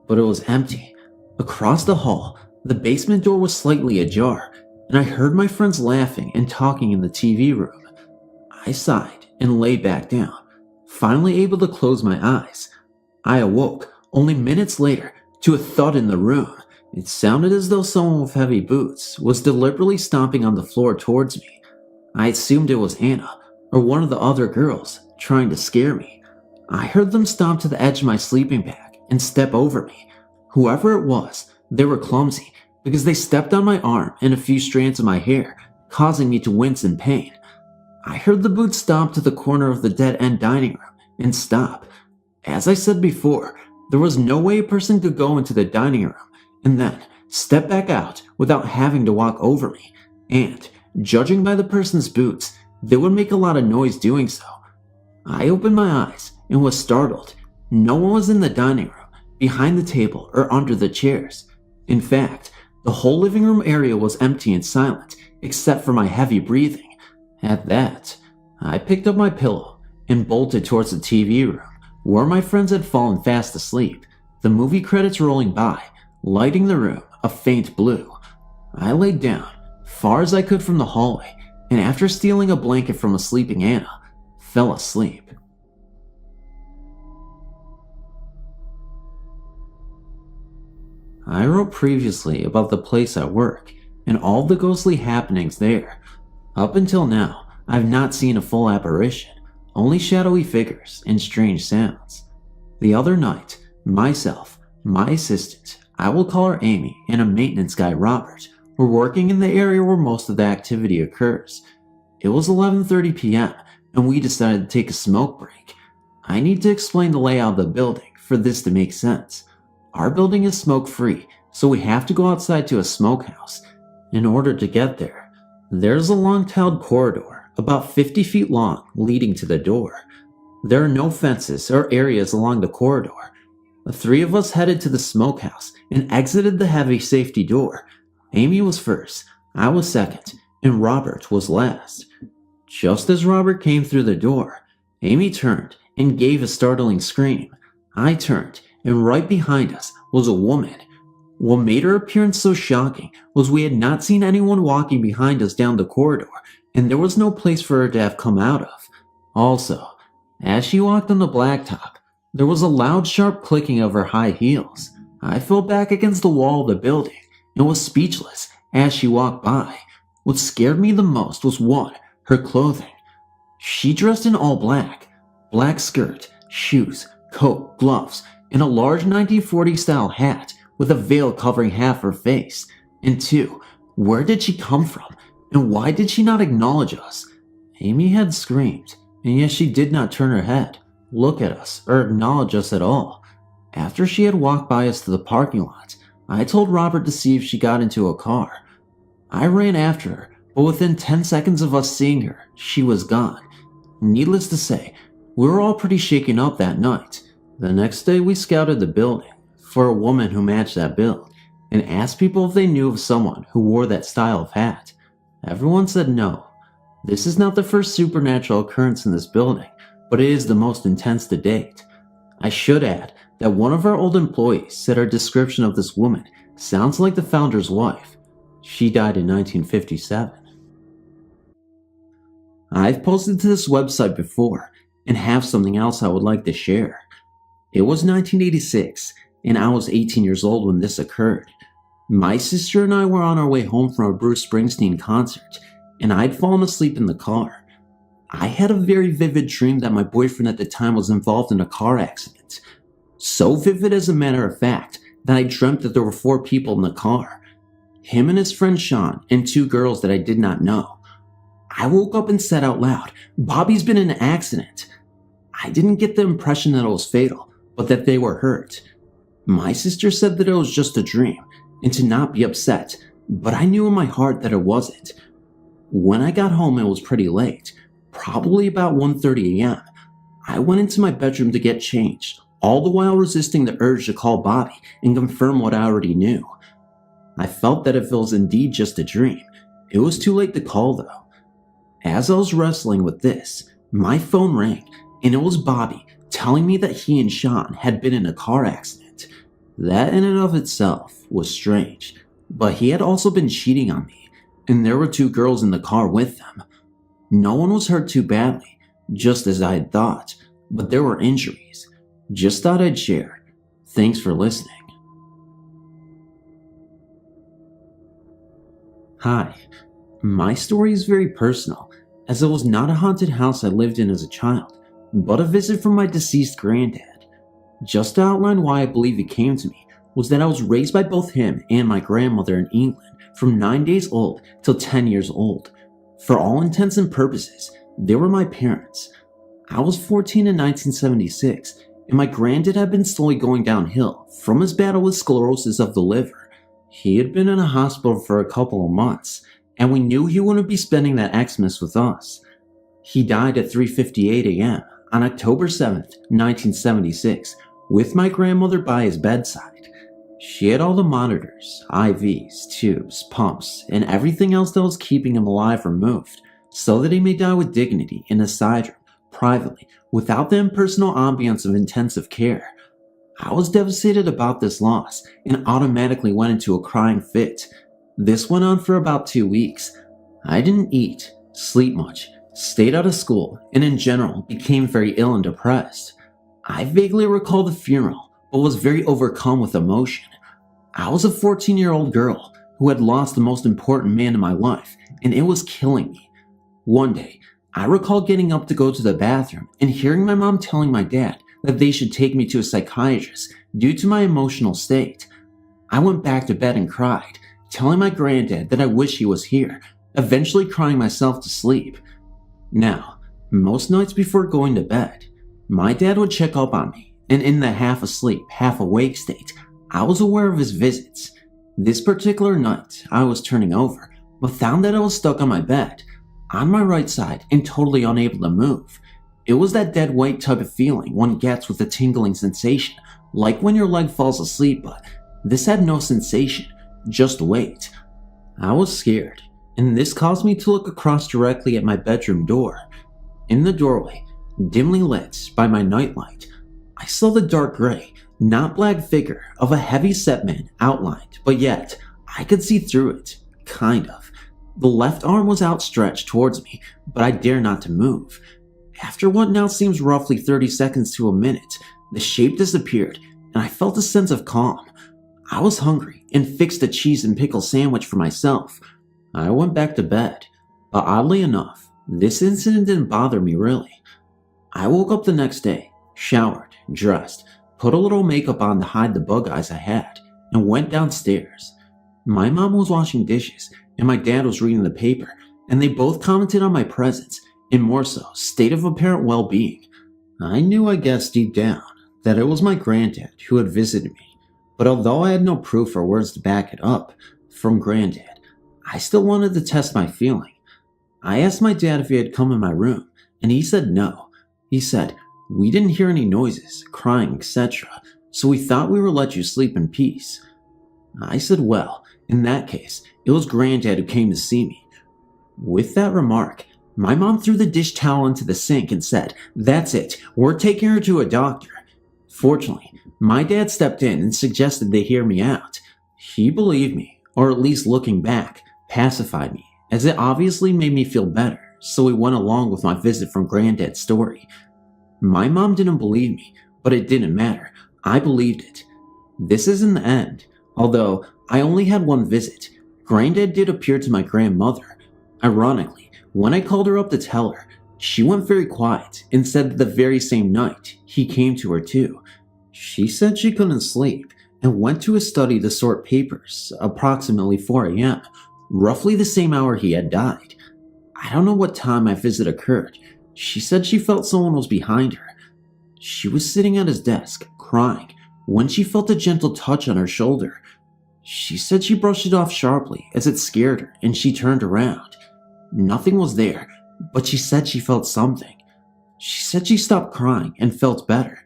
but it was empty. Across the hall, the basement door was slightly ajar, and I heard my friends laughing and talking in the TV room. I sighed and lay back down, finally able to close my eyes. I awoke only minutes later to a thud in the room. It sounded as though someone with heavy boots was deliberately stomping on the floor towards me. I assumed it was Anna or one of the other girls trying to scare me. I heard them stomp to the edge of my sleeping bag and step over me. Whoever it was, they were clumsy because they stepped on my arm and a few strands of my hair, causing me to wince in pain. I heard the boots stomp to the corner of the dead-end dining room and stop. As I said before, there was no way a person could go into the dining room and then step back out without having to walk over me, and judging by the person's boots, they would make a lot of noise doing so. I opened my eyes and was startled. No one was in the dining room, behind the table, or under the chairs. In fact, the whole living room area was empty and silent, except for my heavy breathing. At that, I picked up my pillow and bolted towards the TV room, where my friends had fallen fast asleep, the movie credits rolling by, lighting the room a faint blue. I laid down, far as I could from the hallway, and after stealing a blanket from a sleeping Anna, fell asleep. I wrote previously about the place I work and all the ghostly happenings there. Up until now, I've not seen a full apparition, only shadowy figures and strange sounds. The other night, myself, my assistant, I will call her Amy, and a maintenance guy, Robert, were working in the area where most of the activity occurs. It was 11:30 p.m., and we decided to take a smoke break. I need to explain the layout of the building for this to make sense. Our building is smoke-free, so we have to go outside to a smokehouse. In order to get there, there's a long-tiled corridor, about 50 feet long, leading to the door. There are no fences or areas along the corridor. The three of us headed to the smokehouse and exited the heavy safety door. Amy was first, I was second, and Robert was last. Just as Robert came through the door, Amy turned and gave a startling scream. I turned, and right behind us was a woman. What made her appearance so shocking was we had not seen anyone walking behind us down the corridor, and there was no place for her to have come out of. Also, as she walked on the blacktop, there was a loud, sharp clicking of her high heels. I fell back against the wall of the building and was speechless as she walked by. What scared me the most was one, her clothing. She dressed in all black. Black skirt, shoes, coat, gloves, and a large 1940s style hat with a veil covering half her face. And two, where did she come from? And why did she not acknowledge us? Amy had screamed, and yet she did not turn her head, look at us, or acknowledge us at all. After she had walked by us to the parking lot, I told Robert to see if she got into a car. I ran after her, but within 10 seconds of us seeing her, she was gone. Needless to say, we were all pretty shaken up that night. The next day we scouted the building for a woman who matched that build and asked people if they knew of someone who wore that style of hat. Everyone said no. This is not the first supernatural occurrence in this building, but it is the most intense to date. I should add that one of our old employees said our description of this woman sounds like the founder's wife. She died in 1957. I've posted to this website before, and have something else I would like to share. It was 1986, and I was 18 years old when this occurred. My sister and I were on our way home from a Bruce Springsteen concert, and I'd fallen asleep in the car. I had a very vivid dream that my boyfriend at the time was involved in a car accident. So vivid, as a matter of fact, that I dreamt that there were 4 people in the car. Him and his friend Sean, and 2 girls that I did not know. I woke up and said out loud, "Bobby's been in an accident." I didn't get the impression that it was fatal, but that they were hurt. My sister said that it was just a dream, and to not be upset, but I knew in my heart that it wasn't. When I got home, it was pretty late, probably about 1:30 a.m. I went into my bedroom to get changed, all the while resisting the urge to call Bobby and confirm what I already knew. I felt that if it was indeed just a dream, it was too late to call though. As I was wrestling with this, my phone rang, and it was Bobby telling me that he and Sean had been in a car accident. That in and of itself was strange, but he had also been cheating on me, and there were 2 girls in the car with them. No one was hurt too badly, just as I had thought, but there were injuries. Just thought I'd share. Thanks for listening. Hi. My story is very personal, as it was not a haunted house I lived in as a child, but a visit from my deceased granddad. Just to outline why I believe it came to me, was that I was raised by both him and my grandmother in England from 9 days old till 10 years old. For all intents and purposes, they were my parents. I was 14 in 1976, and my granddad had been slowly going downhill from his battle with sclerosis of the liver. He had been in a hospital for a couple of months, and we knew he wouldn't be spending that Xmas with us. He died at 3:58 a.m. on October 7th, 1976, with my grandmother by his bedside. She had all the monitors, IVs, tubes, pumps, and everything else that was keeping him alive removed, so that he may die with dignity in a side room, privately, without the impersonal ambience of intensive care. I was devastated about this loss, and automatically went into a crying fit. This went on for about 2 weeks. I didn't eat, sleep much, stayed out of school, and in general became very ill and depressed. I vaguely recall the funeral, but was very overcome with emotion. I was a 14-year-old girl who had lost the most important man in my life, and it was killing me. One day, I recall getting up to go to the bathroom and hearing my mom telling my dad that they should take me to a psychiatrist due to my emotional state. I went back to bed and cried, telling my granddad that I wish he was here, eventually crying myself to sleep. Now, most nights before going to bed, my dad would check up on me, and in the half asleep, half awake state, I was aware of his visits. This particular night, I was turning over, but found that I was stuck on my bed, on my right side, and totally unable to move. It was that dead weight type of feeling one gets with a tingling sensation, like when your leg falls asleep, but this had no sensation, just weight. I was scared, and this caused me to look across directly at my bedroom door. In the doorway, dimly lit by my nightlight, I saw the dark gray, not black figure of a heavy-set man outlined, but yet I could see through it, kind of. The left arm was outstretched towards me, but I dare not to move. After what now seems roughly 30 seconds to a minute, the shape disappeared, and I felt a sense of calm. I was hungry and fixed a cheese and pickle sandwich for myself. I went back to bed, but oddly enough, this incident didn't bother me really. I woke up the next day, showered, dressed, put a little makeup on to hide the bug eyes I had, and went downstairs. My mom was washing dishes, and my dad was reading the paper, and they both commented on my presence, and more so, state of apparent well-being. I knew, I guess, deep down, that it was my granddad who had visited me, but although I had no proof or words to back it up from granddad, I still wanted to test my feeling. I asked my dad if he had come in my room, and he said no. He said, "We didn't hear any noises, crying, etc., so we thought we would let you sleep in peace." I said, well, in that case, it was granddad who came to see me. With that remark, my mom threw the dish towel into the sink and said, "That's it, we're taking her to a doctor." Fortunately, my dad stepped in and suggested they hear me out. He believed me, or at least looking back, pacified me, as it obviously made me feel better, so we went along with my visit from granddad's story. My mom didn't believe me, but it didn't matter. I believed it. This isn't the end, although I only had one visit. Granddad did appear to my grandmother. Ironically, when I called her up to tell her, she went very quiet and said that the very same night, he came to her too. She said she couldn't sleep and went to his study to sort papers, approximately 4 a.m., roughly the same hour he had died. I don't know what time my visit occurred. She said she felt someone was behind her. She was sitting at his desk, crying, when she felt a gentle touch on her shoulder. She said she brushed it off sharply as it scared her and she turned around. Nothing was there, but she said she felt something. She said she stopped crying and felt better.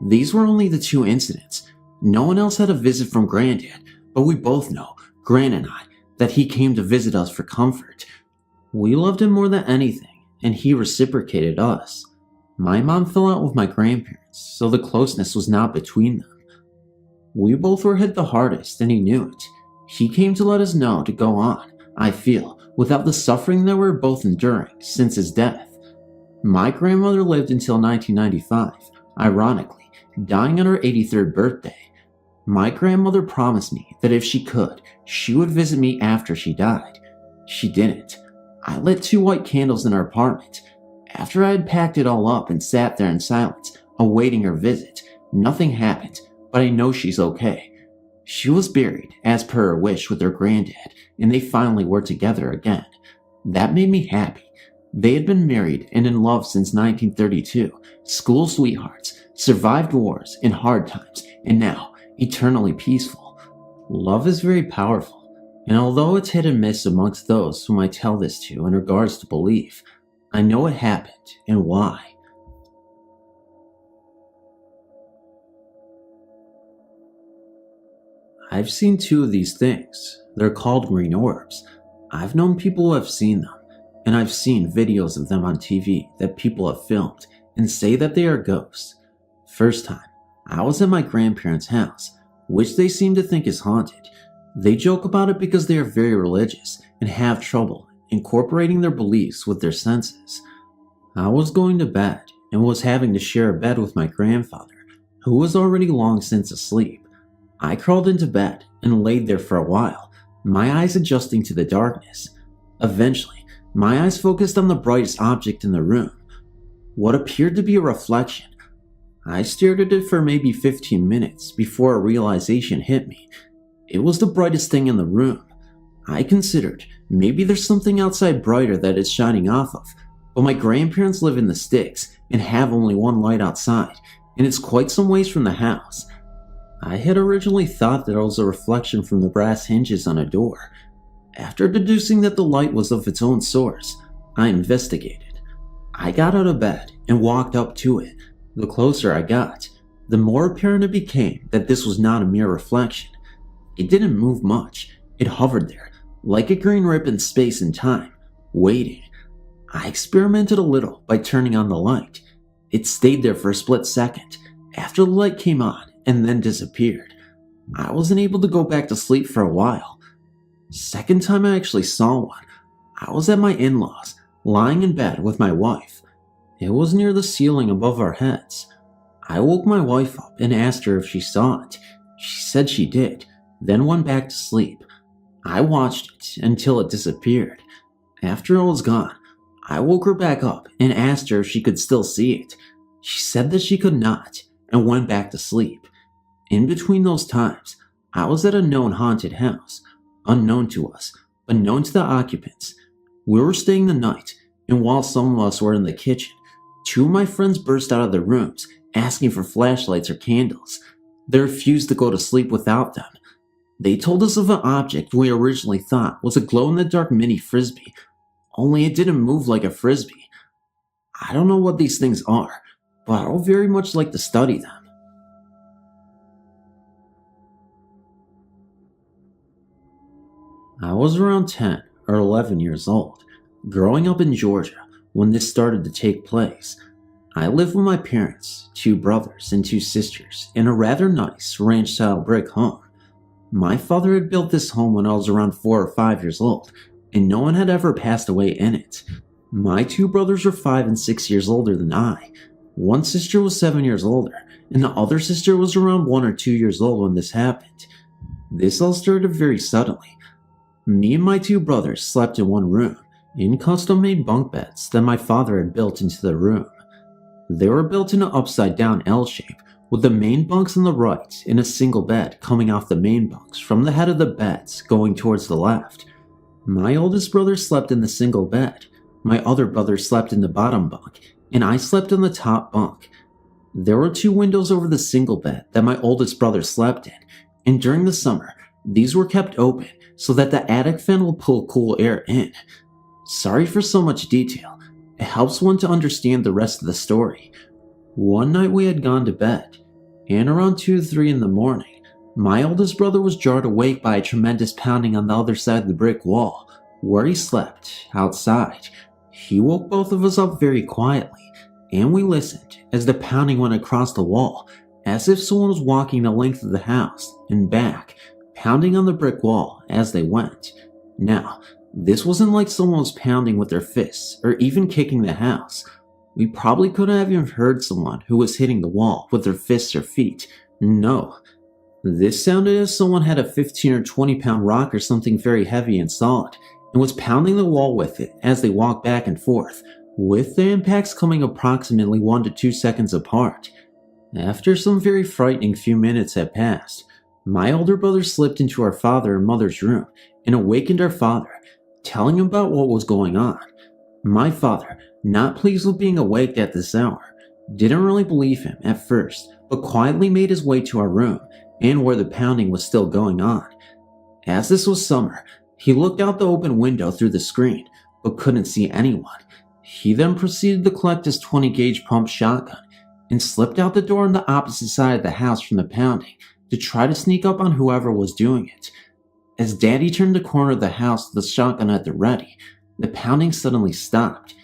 These were only the 2 incidents. No one else had a visit from Granddad, but we both know, Gran and I, that he came to visit us for comfort. We loved him more than anything, and he reciprocated us. My mom fell out with my grandparents, so the closeness was not between them. We both were hit the hardest, and he knew it. He came to let us know to go on, I feel, without the suffering that we were both enduring since his death. My grandmother lived until 1995, ironically, dying on her 83rd birthday. My grandmother promised me that if she could, she would visit me after she died. She didn't. I lit 2 white candles in our apartment. After I had packed it all up and sat there in silence, awaiting her visit, nothing happened, but I know she's okay. She was buried, as per her wish, with her granddad, and they finally were together again. That made me happy. They had been married and in love since 1932, school sweethearts, survived wars and hard times, and now eternally peaceful. Love is very powerful, and although it's hit and miss amongst those whom I tell this to in regards to belief, I know it happened and why. I've seen 2 of these things. They're called green orbs. I've known people who have seen them, and I've seen videos of them on TV that people have filmed and say that they are ghosts. First time, I was at my grandparents' house, which they seem to think is haunted. They joke about it because they are very religious and have trouble incorporating their beliefs with their senses. I was going to bed and was having to share a bed with my grandfather, who was already long since asleep. I crawled into bed and laid there for a while, my eyes adjusting to the darkness. Eventually, my eyes focused on the brightest object in the room, what appeared to be a reflection. I stared at it for maybe 15 minutes before a realization hit me. It was the brightest thing in the room. I considered maybe there's something outside brighter that it's shining off of, but my grandparents live in the sticks and have only one light outside, and it's quite some ways from the house. I had originally thought that it was a reflection from the brass hinges on a door. After deducing that the light was of its own source, I investigated. I got out of bed and walked up to it. The closer I got, the more apparent it became that this was not a mere reflection. It didn't move much. It hovered there, like a green rip in space and time, waiting. I experimented a little by turning on the light. It stayed there for a split second, after the light came on, and then disappeared. I wasn't able to go back to sleep for a while. Second time I actually saw one, I was at my in-laws, lying in bed with my wife. It was near the ceiling above our heads. I woke my wife up and asked her if she saw it. She said she did, then went back to sleep. I watched it until it disappeared. After it was gone, I woke her back up and asked her if she could still see it. She said that she could not, and went back to sleep. In between those times, I was at a known haunted house, unknown to us, but known to the occupants. We were staying the night, and while some of us were in the kitchen, 2 of my friends burst out of their rooms, asking for flashlights or candles. They refused to go to sleep without them. They told us of an object we originally thought was a glow-in-the-dark mini frisbee, only it didn't move like a frisbee. I don't know what these things are, but I would very much like to study them. I was around 10 or 11 years old, growing up in Georgia when this started to take place. I lived with my parents, 2 brothers and 2 sisters, in a rather nice ranch-style brick home. My father had built this home when I was around 4 or 5 years old, and no one had ever passed away in it. My 2 brothers were 5 and 6 years older than I. One sister was 7 years older, and the other sister was around 1 or 2 years old when this happened. This all started very suddenly. Me and my 2 brothers slept in one room, in custom-made bunk beds that my father had built into the room. They were built in an upside-down L shape, with the main bunks on the right and a single bed coming off the main bunks from the head of the beds going towards the left. My oldest brother slept in the single bed, my other brother slept in the bottom bunk, and I slept on the top bunk. There were 2 windows over the single bed that my oldest brother slept in, and during the summer, these were kept open so that the attic fan will pull cool air in. Sorry for so much detail. It helps one to understand the rest of the story. One night we had gone to bed, and around 2 or 3 in the morning, my oldest brother was jarred awake by a tremendous pounding on the other side of the brick wall, where he slept, outside. He woke both of us up very quietly, and we listened as the pounding went across the wall, as if someone was walking the length of the house and back, pounding on the brick wall as they went. Now, this wasn't like someone was pounding with their fists or even kicking the house. We probably couldn't have even heard someone who was hitting the wall with their fists or feet. No. This sounded as someone had a 15 or 20 pound rock or something very heavy and solid, and was pounding the wall with it as they walked back and forth, with the impacts coming approximately 1 to 2 seconds apart. After some very frightening few minutes had passed, my older brother slipped into our father and mother's room and awakened our father, telling him about what was going on. My father, not pleased with being awake at this hour, didn't really believe him at first, but quietly made his way to our room and where the pounding was still going on. As this was summer, he looked out the open window through the screen, but couldn't see anyone. He then proceeded to collect his 20 gauge pump shotgun and slipped out the door on the opposite side of the house from the pounding to try to sneak up on whoever was doing it. As Daddy turned the corner of the house with the shotgun at the ready, the pounding suddenly stopped.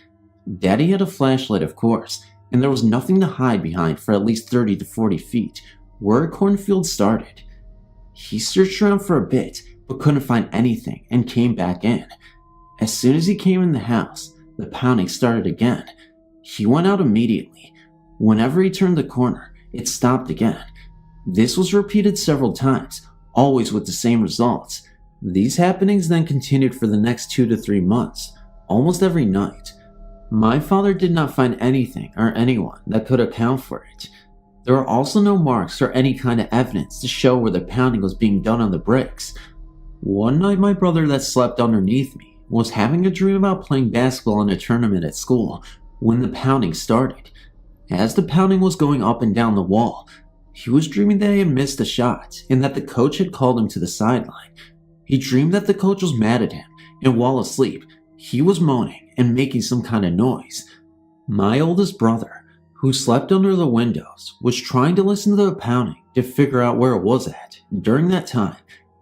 Daddy had a flashlight, of course, and there was nothing to hide behind for at least 30 to 40 feet, where a cornfield started. He searched around for a bit, but couldn't find anything and came back in. As soon as he came in the house, the pounding started again. He went out immediately. Whenever he turned the corner, it stopped again. This was repeated several times, always with the same results. These happenings then continued for the next 2 to 3 months, almost every night. My father did not find anything or anyone that could account for it. There were also no marks or any kind of evidence to show where the pounding was being done on the bricks. One night my brother that slept underneath me was having a dream about playing basketball in a tournament at school when the pounding started. As the pounding was going up and down the wall, he was dreaming that he had missed a shot and that the coach had called him to the sideline. He dreamed that the coach was mad at him, and while asleep, he was moaning and making some kind of noise. My oldest brother, who slept under the windows, was trying to listen to the pounding to figure out where it was at during that time,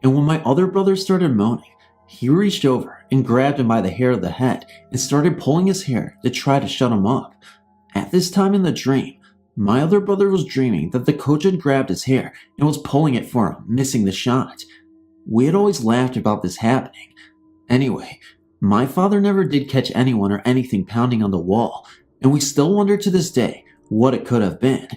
and when my other brother started moaning, he reached over and grabbed him by the hair of the head and started pulling his hair to try to shut him up. At this time in the dream, my other brother was dreaming that the coach had grabbed his hair and was pulling it for him, missing the shot. We had always laughed about this happening. Anyway, my father never did catch anyone or anything pounding on the wall, and we still wonder to this day what it could have been.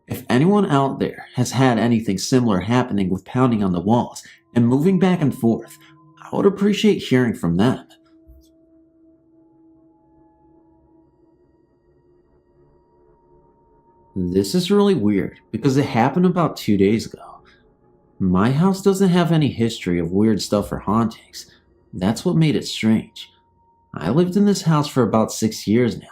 If anyone out there has had anything similar happening with pounding on the walls and moving back and forth, I would appreciate hearing from them. This is really weird because it happened about 2 days ago. My house doesn't have any history of weird stuff or hauntings. That's what made it strange. I lived in this house for about 6 years now.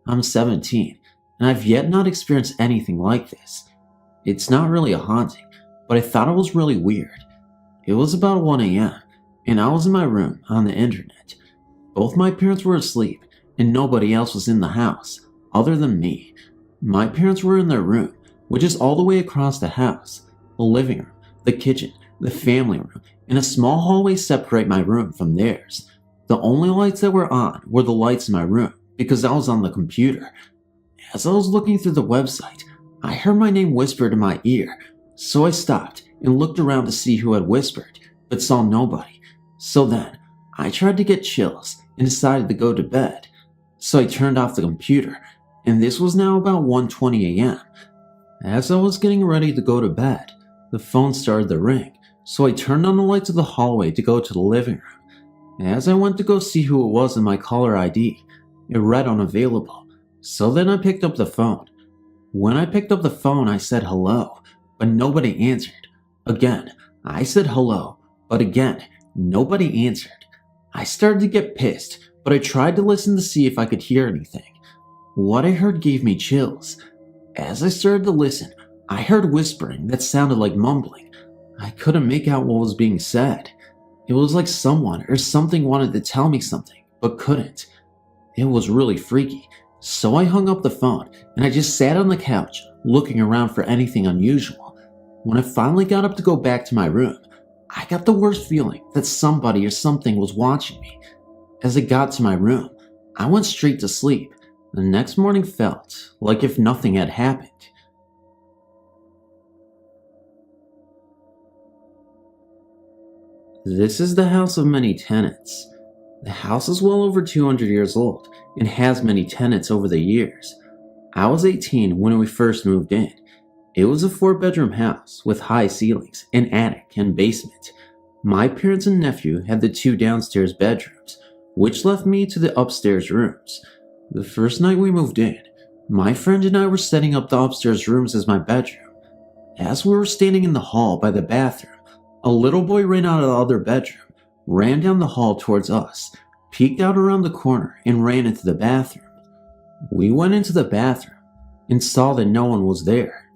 I'm 17, and I've yet not experienced anything like this. It's not really a haunting, but I thought it was really weird. It was about 1 a.m., and I was in my room on the internet. Both my parents were asleep, and nobody else was in the house, other than me. My parents were in their room, which is all the way across the house. The living room, the kitchen, the family room, and a small hallway separate my room from theirs. The only lights that were on were the lights in my room, because I was on the computer. As I was looking through the website, I heard my name whispered in my ear, so I stopped and looked around to see who had whispered, but saw nobody. So then, I tried to get chills and decided to go to bed. So I turned off the computer, and this was now about 1:20 a.m. As I was getting ready to go to bed, the phone started to ring, so I turned on the lights of the hallway to go to the living room. As I went to go see who it was in my caller ID, it read unavailable, so then I picked up the phone. When I picked up the phone, I said hello, but nobody answered. Again, I said hello, but again, nobody answered. I started to get pissed, but I tried to listen to see if I could hear anything. What I heard gave me chills. As I started to listen, I heard whispering that sounded like mumbling. I couldn't make out what was being said. It was like someone or something wanted to tell me something, but couldn't. It was really freaky, so I hung up the phone and I just sat on the couch, looking around for anything unusual. When I finally got up to go back to my room, I got the worst feeling that somebody or something was watching me. As I got to my room, I went straight to sleep. The next morning felt like if nothing had happened. This is the house of many tenants. The house is well over 200 years old and has many tenants over the years. I was 18 when we first moved in. It was a 4-bedroom house with high ceilings, an attic, and basement. My parents and nephew had the 2 downstairs bedrooms, which left me to the upstairs rooms. The first night we moved in, my friend and I were setting up the upstairs rooms as my bedroom. As we were standing in the hall by the bathroom, a little boy ran out of the other bedroom, ran down the hall towards us, peeked out around the corner, and ran into the bathroom. We went into the bathroom and saw that no one was there.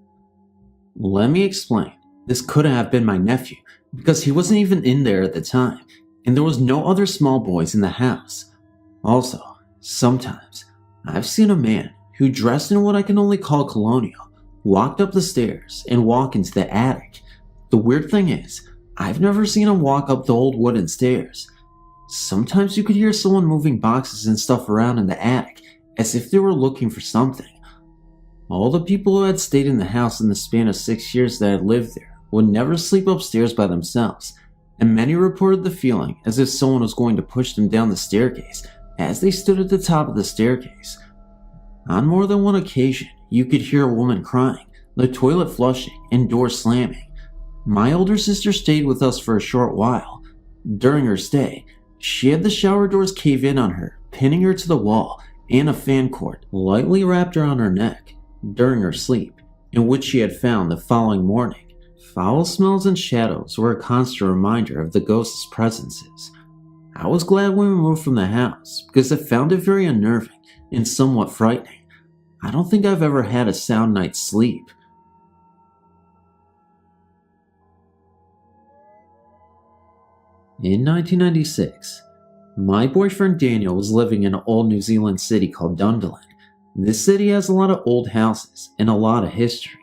Let me explain. This couldn't have been my nephew because he wasn't even in there at the time, and there was no other small boys in the house. Also, sometimes I've seen a man who dressed in what I can only call colonial walked up the stairs and walk into the attic. The weird thing is, I've never seen him walk up the old wooden stairs. Sometimes you could hear someone moving boxes and stuff around in the attic as if they were looking for something. All the people who had stayed in the house in the span of 6 years that had lived there would never sleep upstairs by themselves, and many reported the feeling as if someone was going to push them down the staircase as they stood at the top of the staircase. On more than one occasion, you could hear a woman crying, the toilet flushing, and doors slamming. My older sister stayed with us for a short while. During her stay, she had the shower doors cave in on her, pinning her to the wall, and a fan cord lightly wrapped around her neck during her sleep, in which she had found the following morning. Foul smells and shadows were a constant reminder of the ghost's presences. I was glad when we moved from the house because I found it very unnerving and somewhat frightening. I don't think I've ever had a sound night's sleep. In 1996, my boyfriend Daniel was living in an old New Zealand city called Dunedin. This city has a lot of old houses and a lot of history.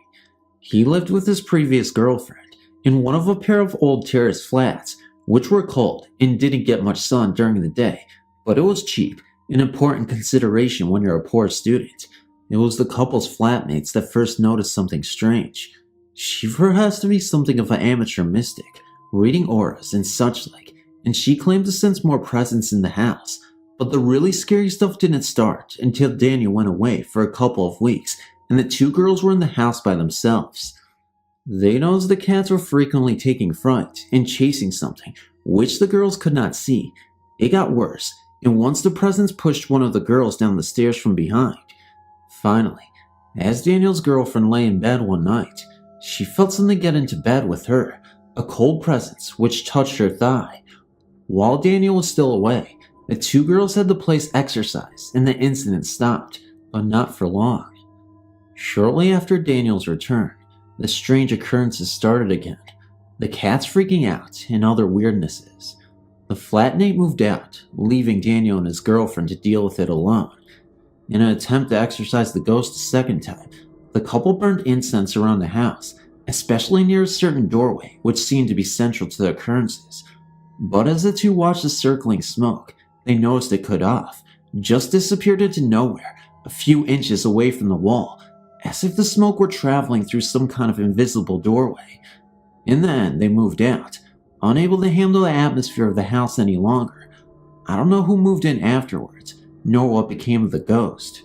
He lived with his previous girlfriend in one of a pair of old terrace flats, which were cold and didn't get much sun during the day, but it was cheap, an important consideration when you're a poor student. It was the couple's flatmates that first noticed something strange. She has to be something of an amateur mystic, reading auras and such like, and she claimed to sense more presence in the house. But the really scary stuff didn't start until Daniel went away for a couple of weeks and the 2 girls were in the house by themselves. They noticed the cats were frequently taking fright and chasing something, which the girls could not see. It got worse, and once the presence pushed one of the girls down the stairs from behind. Finally, as Daniel's girlfriend lay in bed one night, she felt something get into bed with her, a cold presence which touched her thigh. While Daniel was still away, the 2 girls had the place exorcised and the incident stopped, but not for long. Shortly after Daniel's return, the strange occurrences started again, the cats freaking out and other weirdnesses. The flatmate moved out, leaving Daniel and his girlfriend to deal with it alone. In an attempt to exorcise the ghost a second time, the couple burned incense around the house, especially near a certain doorway which seemed to be central to the occurrences. But as the 2 watched the circling smoke, they noticed it cut off, just disappeared into nowhere, a few inches away from the wall, as if the smoke were traveling through some kind of invisible doorway. In the end, they moved out, unable to handle the atmosphere of the house any longer. I don't know who moved in afterwards, nor what became of the ghost.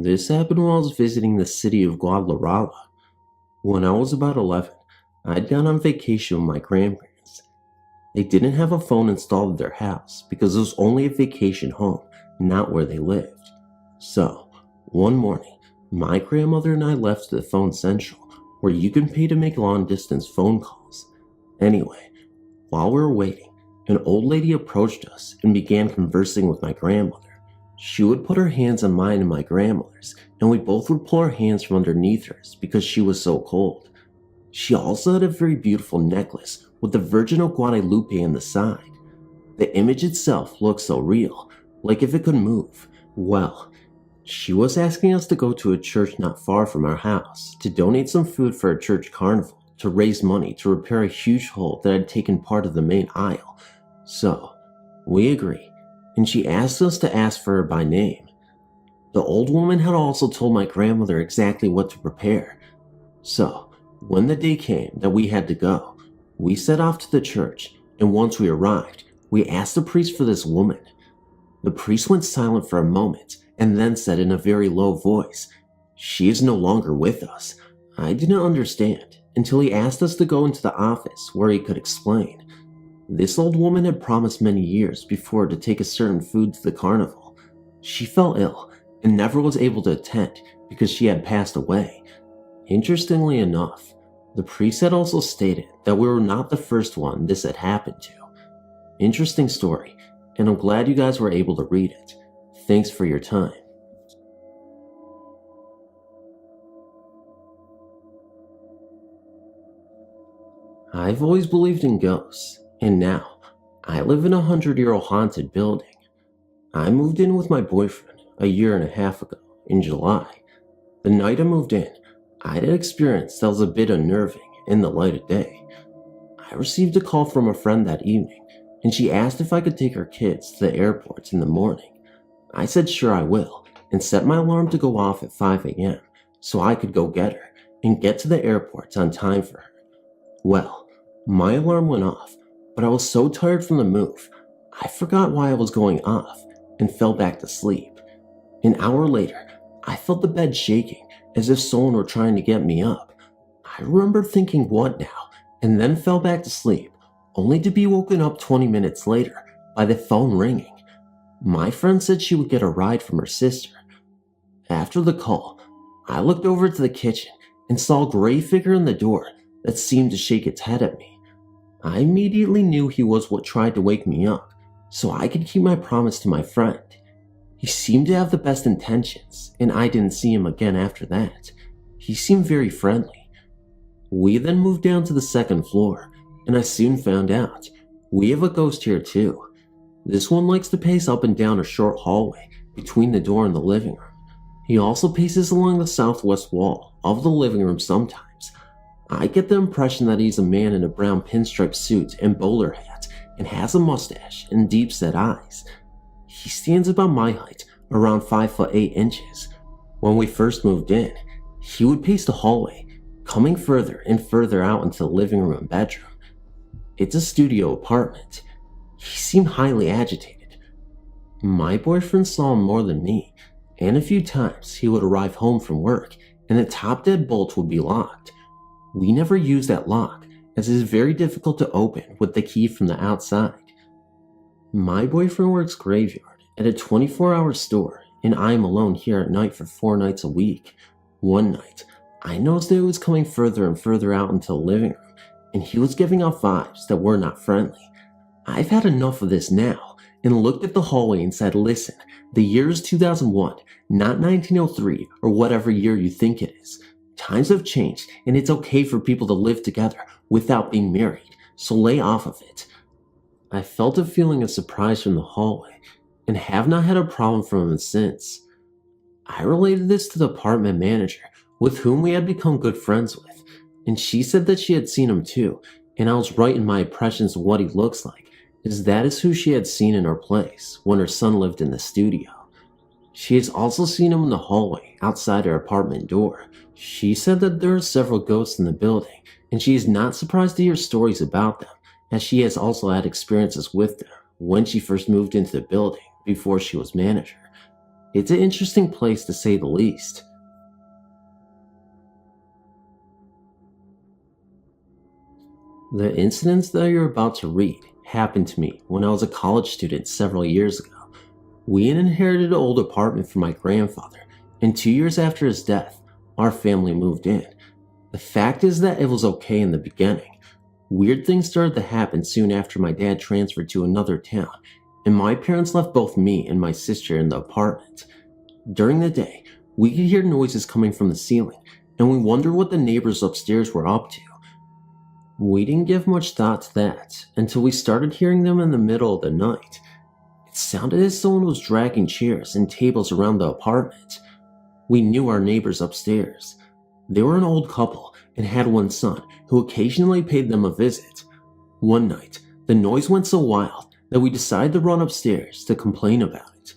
This happened while I was visiting the city of Guadalajara. When I was about 11, I'd gone on vacation with my grandparents. They didn't have a phone installed at their house because it was only a vacation home, not where they lived. So, one morning, my grandmother and I left to the phone central, where you can pay to make long-distance phone calls. Anyway, while we were waiting, an old lady approached us and began conversing with my grandmother. She would put her hands on mine and my grandmother's, and we both would pull our hands from underneath hers because she was so cold. She also had a very beautiful necklace with the Virgin of Guadalupe on the side. The image itself looked so real, like if it could move. Well, she was asking us to go to a church not far from our house to donate some food for a church carnival to raise money to repair a huge hole that had taken part of the main aisle. So, we agreed, and she asked us to ask for her by name. The old woman had also told my grandmother exactly what to prepare. So, when the day came that we had to go, we set off to the church, and once we arrived, we asked the priest for this woman. The priest went silent for a moment, and then said in a very low voice, "She is no longer with us." I didn't understand until he asked us to go into the office where he could explain. This old woman had promised many years before to take a certain food to the carnival. She fell ill and never was able to attend because she had passed away. Interestingly enough, the priest had also stated that we were not the first one this had happened to. Interesting story, and I'm glad you guys were able to read it. Thanks for your time. I've always believed in ghosts, and now I live in a 100-year-old haunted building. I moved in with my boyfriend a year and a half ago in July. The night I moved in, I had an experience that was a bit unnerving in the light of day. I received a call from a friend that evening, and she asked if I could take her kids to the airport in the morning. I said sure I will, and set my alarm to go off at 5 a.m. so I could go get her and get to the airport on time for her. Well, my alarm went off, but I was so tired from the move, I forgot why I was going off and fell back to sleep. An hour later, I felt the bed shaking as if someone were trying to get me up. I remember thinking, what now, and then fell back to sleep, only to be woken up 20 minutes later by the phone ringing. My friend said she would get a ride from her sister. After the call, I looked over to the kitchen and saw a gray figure in the door that seemed to shake its head at me. I immediately knew he was what tried to wake me up, so I could keep my promise to my friend. He seemed to have the best intentions, and I didn't see him again after that. He seemed very friendly. We then moved down to the second floor, and I soon found out we have a ghost here too. This one likes to pace up and down a short hallway between the door and the living room. He also paces along the southwest wall of the living room sometimes. I get the impression that he's a man in a brown pinstripe suit and bowler hat and has a mustache and deep-set eyes. He stands about my height, around 5'8". When we first moved in, he would pace the hallway, coming further and further out into the living room and bedroom. It's a studio apartment. He seemed highly agitated. My boyfriend saw him more than me, and a few times he would arrive home from work and the top dead bolt would be locked. We never used that lock, as it is very difficult to open with the key from the outside. My boyfriend works graveyard at a 24-hour store, and I am alone here at night for 4 nights a week. One night, I noticed that he was coming further and further out into the living room, and he was giving off vibes that were not friendly. I've had enough of this now, and looked at the hallway and said, listen, the year is 2001, not 1903 or whatever year you think it is. Times have changed, and it's okay for people to live together without being married, so lay off of it. I felt a feeling of surprise from the hallway, and have not had a problem from him since. I related this to the apartment manager, with whom we had become good friends with, and she said that she had seen him too, and I was right in my impressions of what he looks like, as that is who she had seen in our place when her son lived in the studio. She has also seen him in the hallway outside her apartment door. She said that there are several ghosts in the building, and she is not surprised to hear stories about them, as she has also had experiences with them when she first moved into the building before she was manager. It's an interesting place to say the least. The incidents that you're about to read happened to me when I was a college student several years ago. We had inherited an old apartment from my grandfather, and 2 years after his death, our family moved in. The fact is that it was okay in the beginning. Weird things started to happen soon after my dad transferred to another town, and my parents left both me and my sister in the apartment. During the day, we could hear noises coming from the ceiling, and we wondered what the neighbors upstairs were up to. We didn't give much thought to that until we started hearing them in the middle of the night. It sounded as someone was dragging chairs and tables around the apartment. We knew our neighbors upstairs. They were an old couple and had one son who occasionally paid them a visit. One night, the noise went so wild that we decided to run upstairs to complain about it.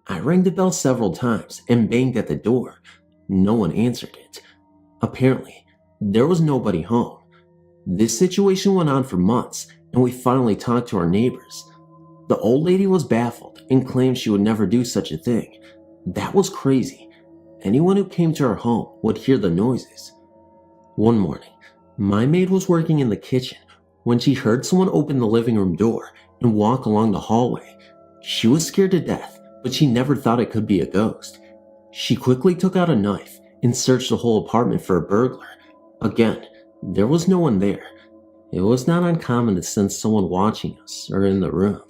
I rang the bell several times and banged at the door. No one answered it. Apparently, there was nobody home. This situation went on for months, and we finally talked to our neighbors. The old lady was baffled and claimed she would never do such a thing. That was crazy. Anyone who came to our home would hear the noises. One morning, my maid was working in the kitchen when she heard someone open the living room door and walk along the hallway. She was scared to death, but she never thought it could be a ghost. She quickly took out a knife and searched the whole apartment for a burglar. Again, there was no one there. It was not uncommon to sense someone watching us or in the room,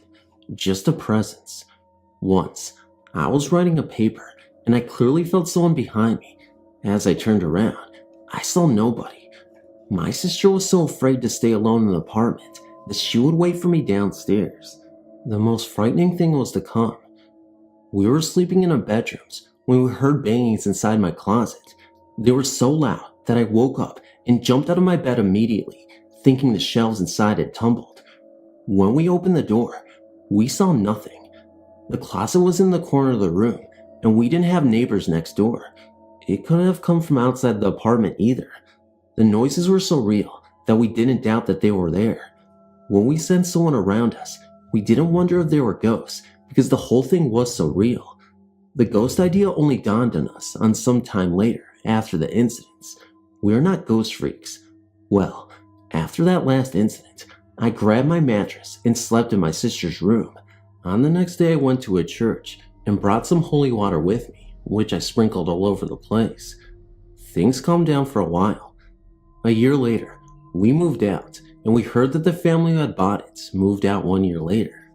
just a presence. Once, I was writing a paper and I clearly felt someone behind me. As I turned around, I saw nobody. My sister was so afraid to stay alone in the apartment that she would wait for me downstairs. The most frightening thing was to come. We were sleeping in our bedrooms when we heard bangings inside my closet. They were so loud that I woke up and jumped out of my bed immediately, thinking the shelves inside had tumbled. When we opened the door, we saw nothing. The closet was in the corner of the room, and we didn't have neighbors next door. It couldn't have come from outside the apartment either. The noises were so real that we didn't doubt that they were there. When we sensed someone around us, we didn't wonder if they were ghosts because the whole thing was so real. The ghost idea only dawned on us on some time later after the incidents. We are not ghost freaks. Well, after that last incident, I grabbed my mattress and slept in my sister's room. On the next day, I went to a church and brought some holy water with me, which I sprinkled all over the place. Things calmed down for a while. A year later, we moved out, and we heard that the family who had bought it moved out 1 year later.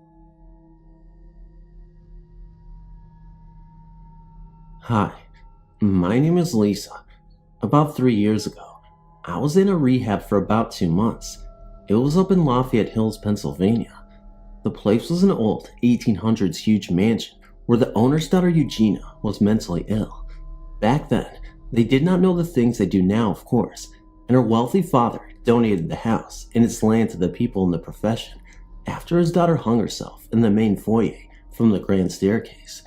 Hi, my name is Lisa. About 3 years ago, I was in a rehab for about 2 months. It was up in Lafayette Hills, Pennsylvania. The place was an old 1800s huge mansion where the owner's daughter Eugenia was mentally ill. Back then, they did not know the things they do now, of course, and her wealthy father donated the house and its land to the people in the profession after his daughter hung herself in the main foyer from the grand staircase.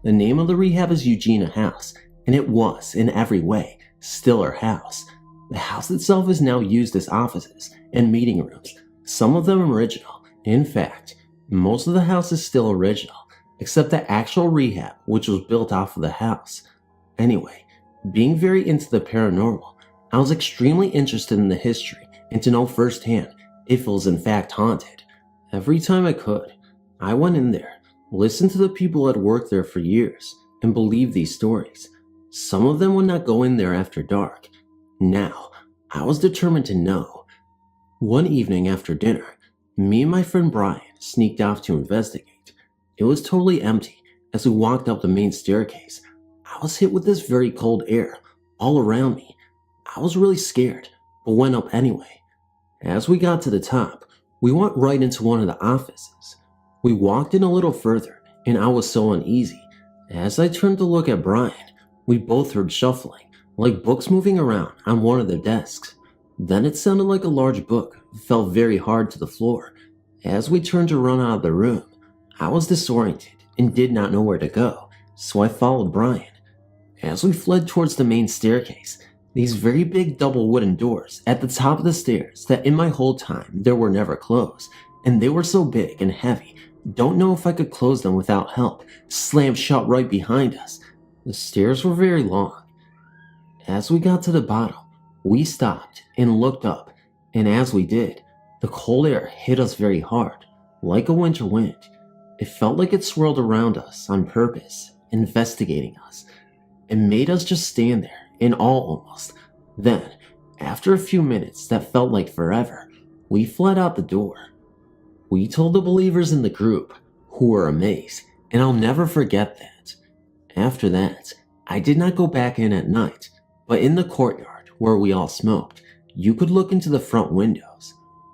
The name of the rehab is Eugenia House, and it was, in every way, still her house. The house itself is now used as offices and meeting rooms, some of them original. In fact, most of the house is still original, except the actual rehab, which was built off of the house. Anyway, being very into the paranormal, I was extremely interested in the history and to know firsthand if it was in fact haunted. Every time I could, I went in there, listened to the people who had worked there for years, and believed these stories. Some of them would not go in there after dark. Now, I was determined to know. One evening after dinner, me and my friend Brian sneaked off to investigate. It was totally empty. As we walked up the main staircase, I was hit with this very cold air all around me. I was really scared, but went up anyway. As we got to the top, we went right into one of the offices. We walked in a little further, and I was so uneasy. As I turned to look at Brian, we both heard shuffling, like books moving around on one of the desks. Then it sounded like a large book fell very hard to the floor. As we turned to run out of the room, I was disoriented and did not know where to go, so I followed Brian. As we fled towards the main staircase, these very big double wooden doors at the top of the stairs that in my whole time there were never closed, and they were so big and heavy Don't know if I could close them without help. Slammed shut right behind us. The stairs were very long. As we got to the bottom, we stopped and looked up, and as we did, the cold air hit us very hard, like a winter wind. It felt like it swirled around us on purpose, investigating us. It made us just stand there, in awe almost. Then, after a few minutes that felt like forever, we fled out the door. We told the believers in the group, who were amazed, and I'll never forget that. After that, I did not go back in at night, but in the courtyard where we all smoked, you could look into the front windows.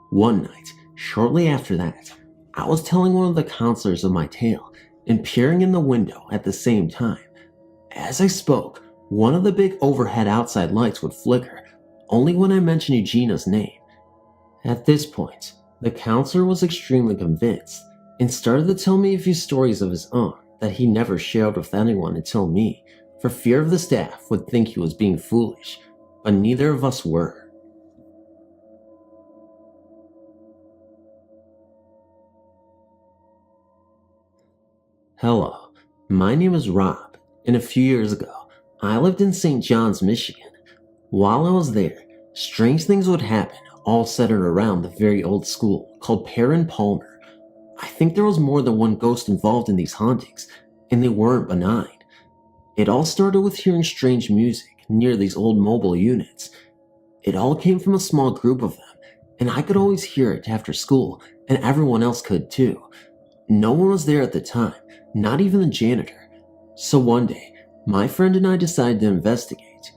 One night, shortly after that, I was telling one of the counselors of my tale and peering in the window at the same time. As I spoke, one of the big overhead outside lights would flicker, only when I mentioned Eugenia's name. At this point, the counselor was extremely convinced and started to tell me a few stories of his own that he never shared with anyone until me, for fear of the staff would think he was being foolish, but neither of us were. Hello, my name is Rob, and a few years ago, I lived in St. John's, Michigan. While I was there, strange things would happen, all centered around the very old school called Perrin Palmer. I think there was more than one ghost involved in these hauntings, and they weren't benign. It all started with hearing strange music near these old mobile units. It all came from a small group of them, and I could always hear it after school, and everyone else could too. No one was there at the time, not even the janitor. So one day, my friend and I decided to investigate.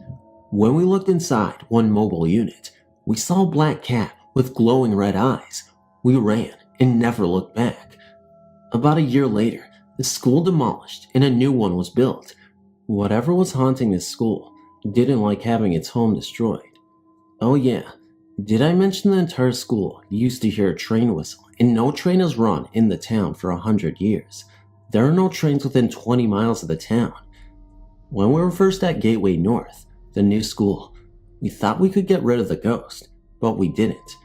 When we looked inside one mobile unit, we saw a black cat with glowing red eyes. We ran and never looked back. About a year later, the school demolished and a new one was built. Whatever was haunting this school didn't like having its home destroyed. Oh yeah, did I mention the entire school used to hear a train whistle, and no train has run in the town for 100 years. There are no trains within 20 miles of the town. When we were first at Gateway North, the new school, we thought we could get rid of the ghost, but we didn't.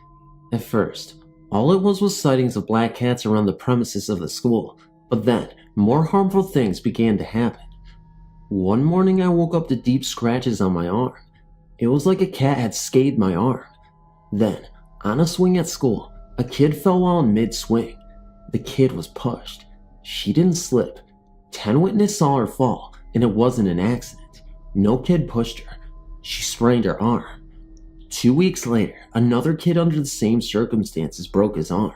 At first, all it was sightings of black cats around the premises of the school, but then more harmful things began to happen. One morning I woke up to deep scratches on my arm. It was like a cat had scathed my arm. Then, on a swing at school, a kid fell while in mid-swing. The kid was pushed. She didn't slip. 10 witnesses saw her fall, and it wasn't an accident. No kid pushed her. She sprained her arm. 2 weeks later, another kid under the same circumstances broke his arm.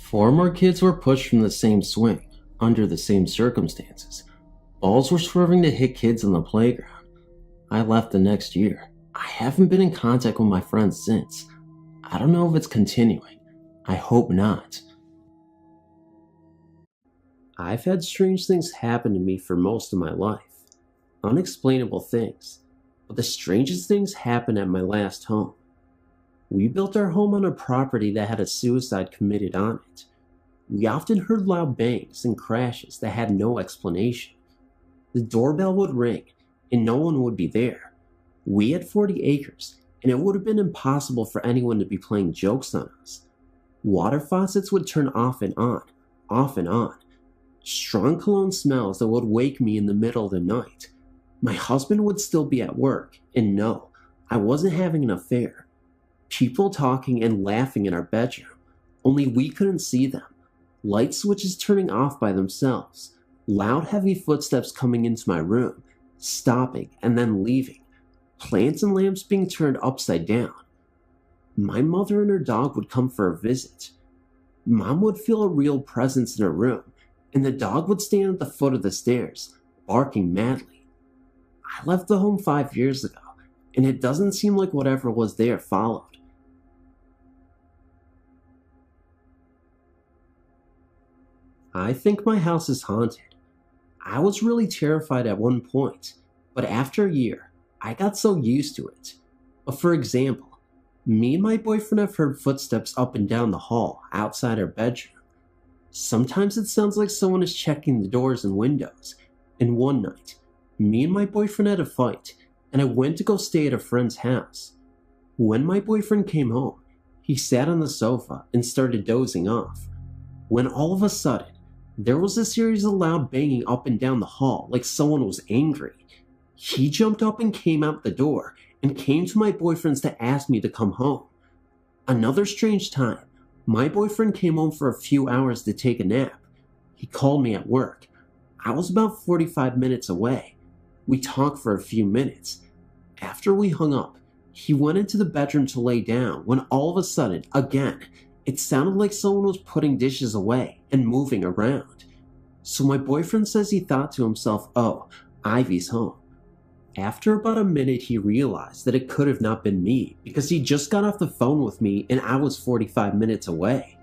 4 more kids were pushed from the same swing, under the same circumstances. Balls were swerving to hit kids on the playground. I left the next year. I haven't been in contact with my friends since. I don't know if it's continuing. I hope not. I've had strange things happen to me for most of my life. Unexplainable things. But the strangest things happened at my last home. We built our home on a property that had a suicide committed on it. We often heard loud bangs and crashes that had no explanation. The doorbell would ring, and no one would be there. We had 40 acres, and it would have been impossible for anyone to be playing jokes on us. Water faucets would turn off and on, off and on. Strong cologne smells that would wake me in the middle of the night. My husband would still be at work, and no, I wasn't having an affair. People talking and laughing in our bedroom, only we couldn't see them. Light switches turning off by themselves. Loud heavy footsteps coming into my room, stopping and then leaving. Plants and lamps being turned upside down. My mother and her dog would come for a visit. Mom would feel a real presence in her room, and the dog would stand at the foot of the stairs, barking madly. I left the home 5 years ago, and it doesn't seem like whatever was there followed. I think my house is haunted. I was really terrified at one point, but after a year, I got so used to it. But for example, me and my boyfriend have heard footsteps up and down the hall outside our bedroom. Sometimes it sounds like someone is checking the doors and windows. And one night, me and my boyfriend had a fight, and I went to go stay at a friend's house. When my boyfriend came home, he sat on the sofa and started dozing off. when all of a sudden, there was a series of loud banging up and down the hall like someone was angry. He jumped up and came out the door and came to my boyfriend's to ask me to come home. Another strange time, my boyfriend came home for a few hours to take a nap. He called me at work. I was about 45 minutes away. We talked for a few minutes. After we hung up, he went into the bedroom to lay down when all of a sudden, again, it sounded like someone was putting dishes away and moving around. So my boyfriend says he thought to himself, oh, Ivy's home. After about a minute, he realized that it could have not been me because he just got off the phone with me and I was 45 minutes away.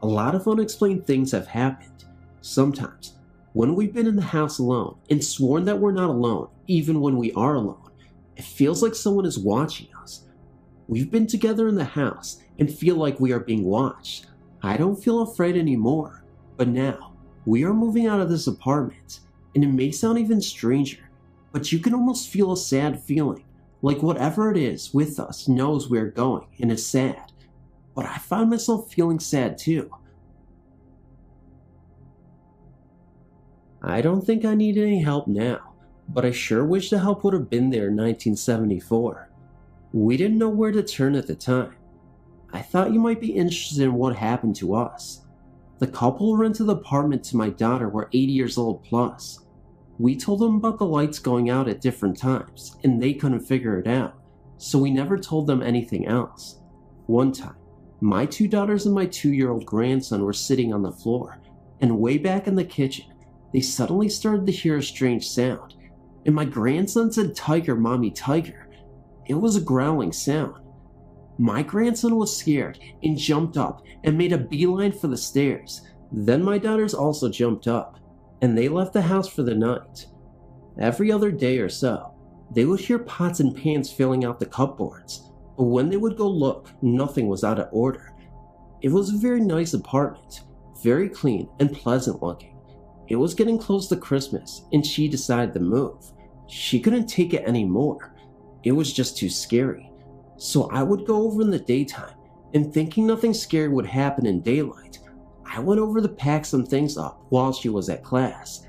A lot of unexplained things have happened. Sometimes, when we've been in the house alone and sworn that we're not alone, even when we are alone, it feels like someone is watching us. We've been together in the house and feel like we are being watched. I don't feel afraid anymore, but now we are moving out of this apartment, and it may sound even stranger, but you can almost feel a sad feeling, like whatever it is with us knows we're going and is sad. But I find myself feeling sad too. I don't think I need any help now, but I sure wish the help would have been there in 1974. We didn't know where to turn at the time. I thought you might be interested in what happened to us. The couple who rented the apartment to my daughter were 80 years old plus. We told them about the lights going out at different times, and they couldn't figure it out, so we never told them anything else. One time, my 2 daughters and my 2-year-old grandson were sitting on the floor, and way back in the kitchen, they suddenly started to hear a strange sound, and my grandson said, "Tiger, mommy, tiger." It was a growling sound. My grandson was scared and jumped up and made a beeline for the stairs. Then my daughters also jumped up, and they left the house for the night. Every other day or so, they would hear pots and pans filling out the cupboards, but when they would go look, nothing was out of order. It was a very nice apartment, very clean and pleasant looking. It was getting close to Christmas, and she decided to move. She couldn't take it anymore. It was just too scary. So I would go over in the daytime, and thinking nothing scary would happen in daylight, I went over to pack some things up while she was at class.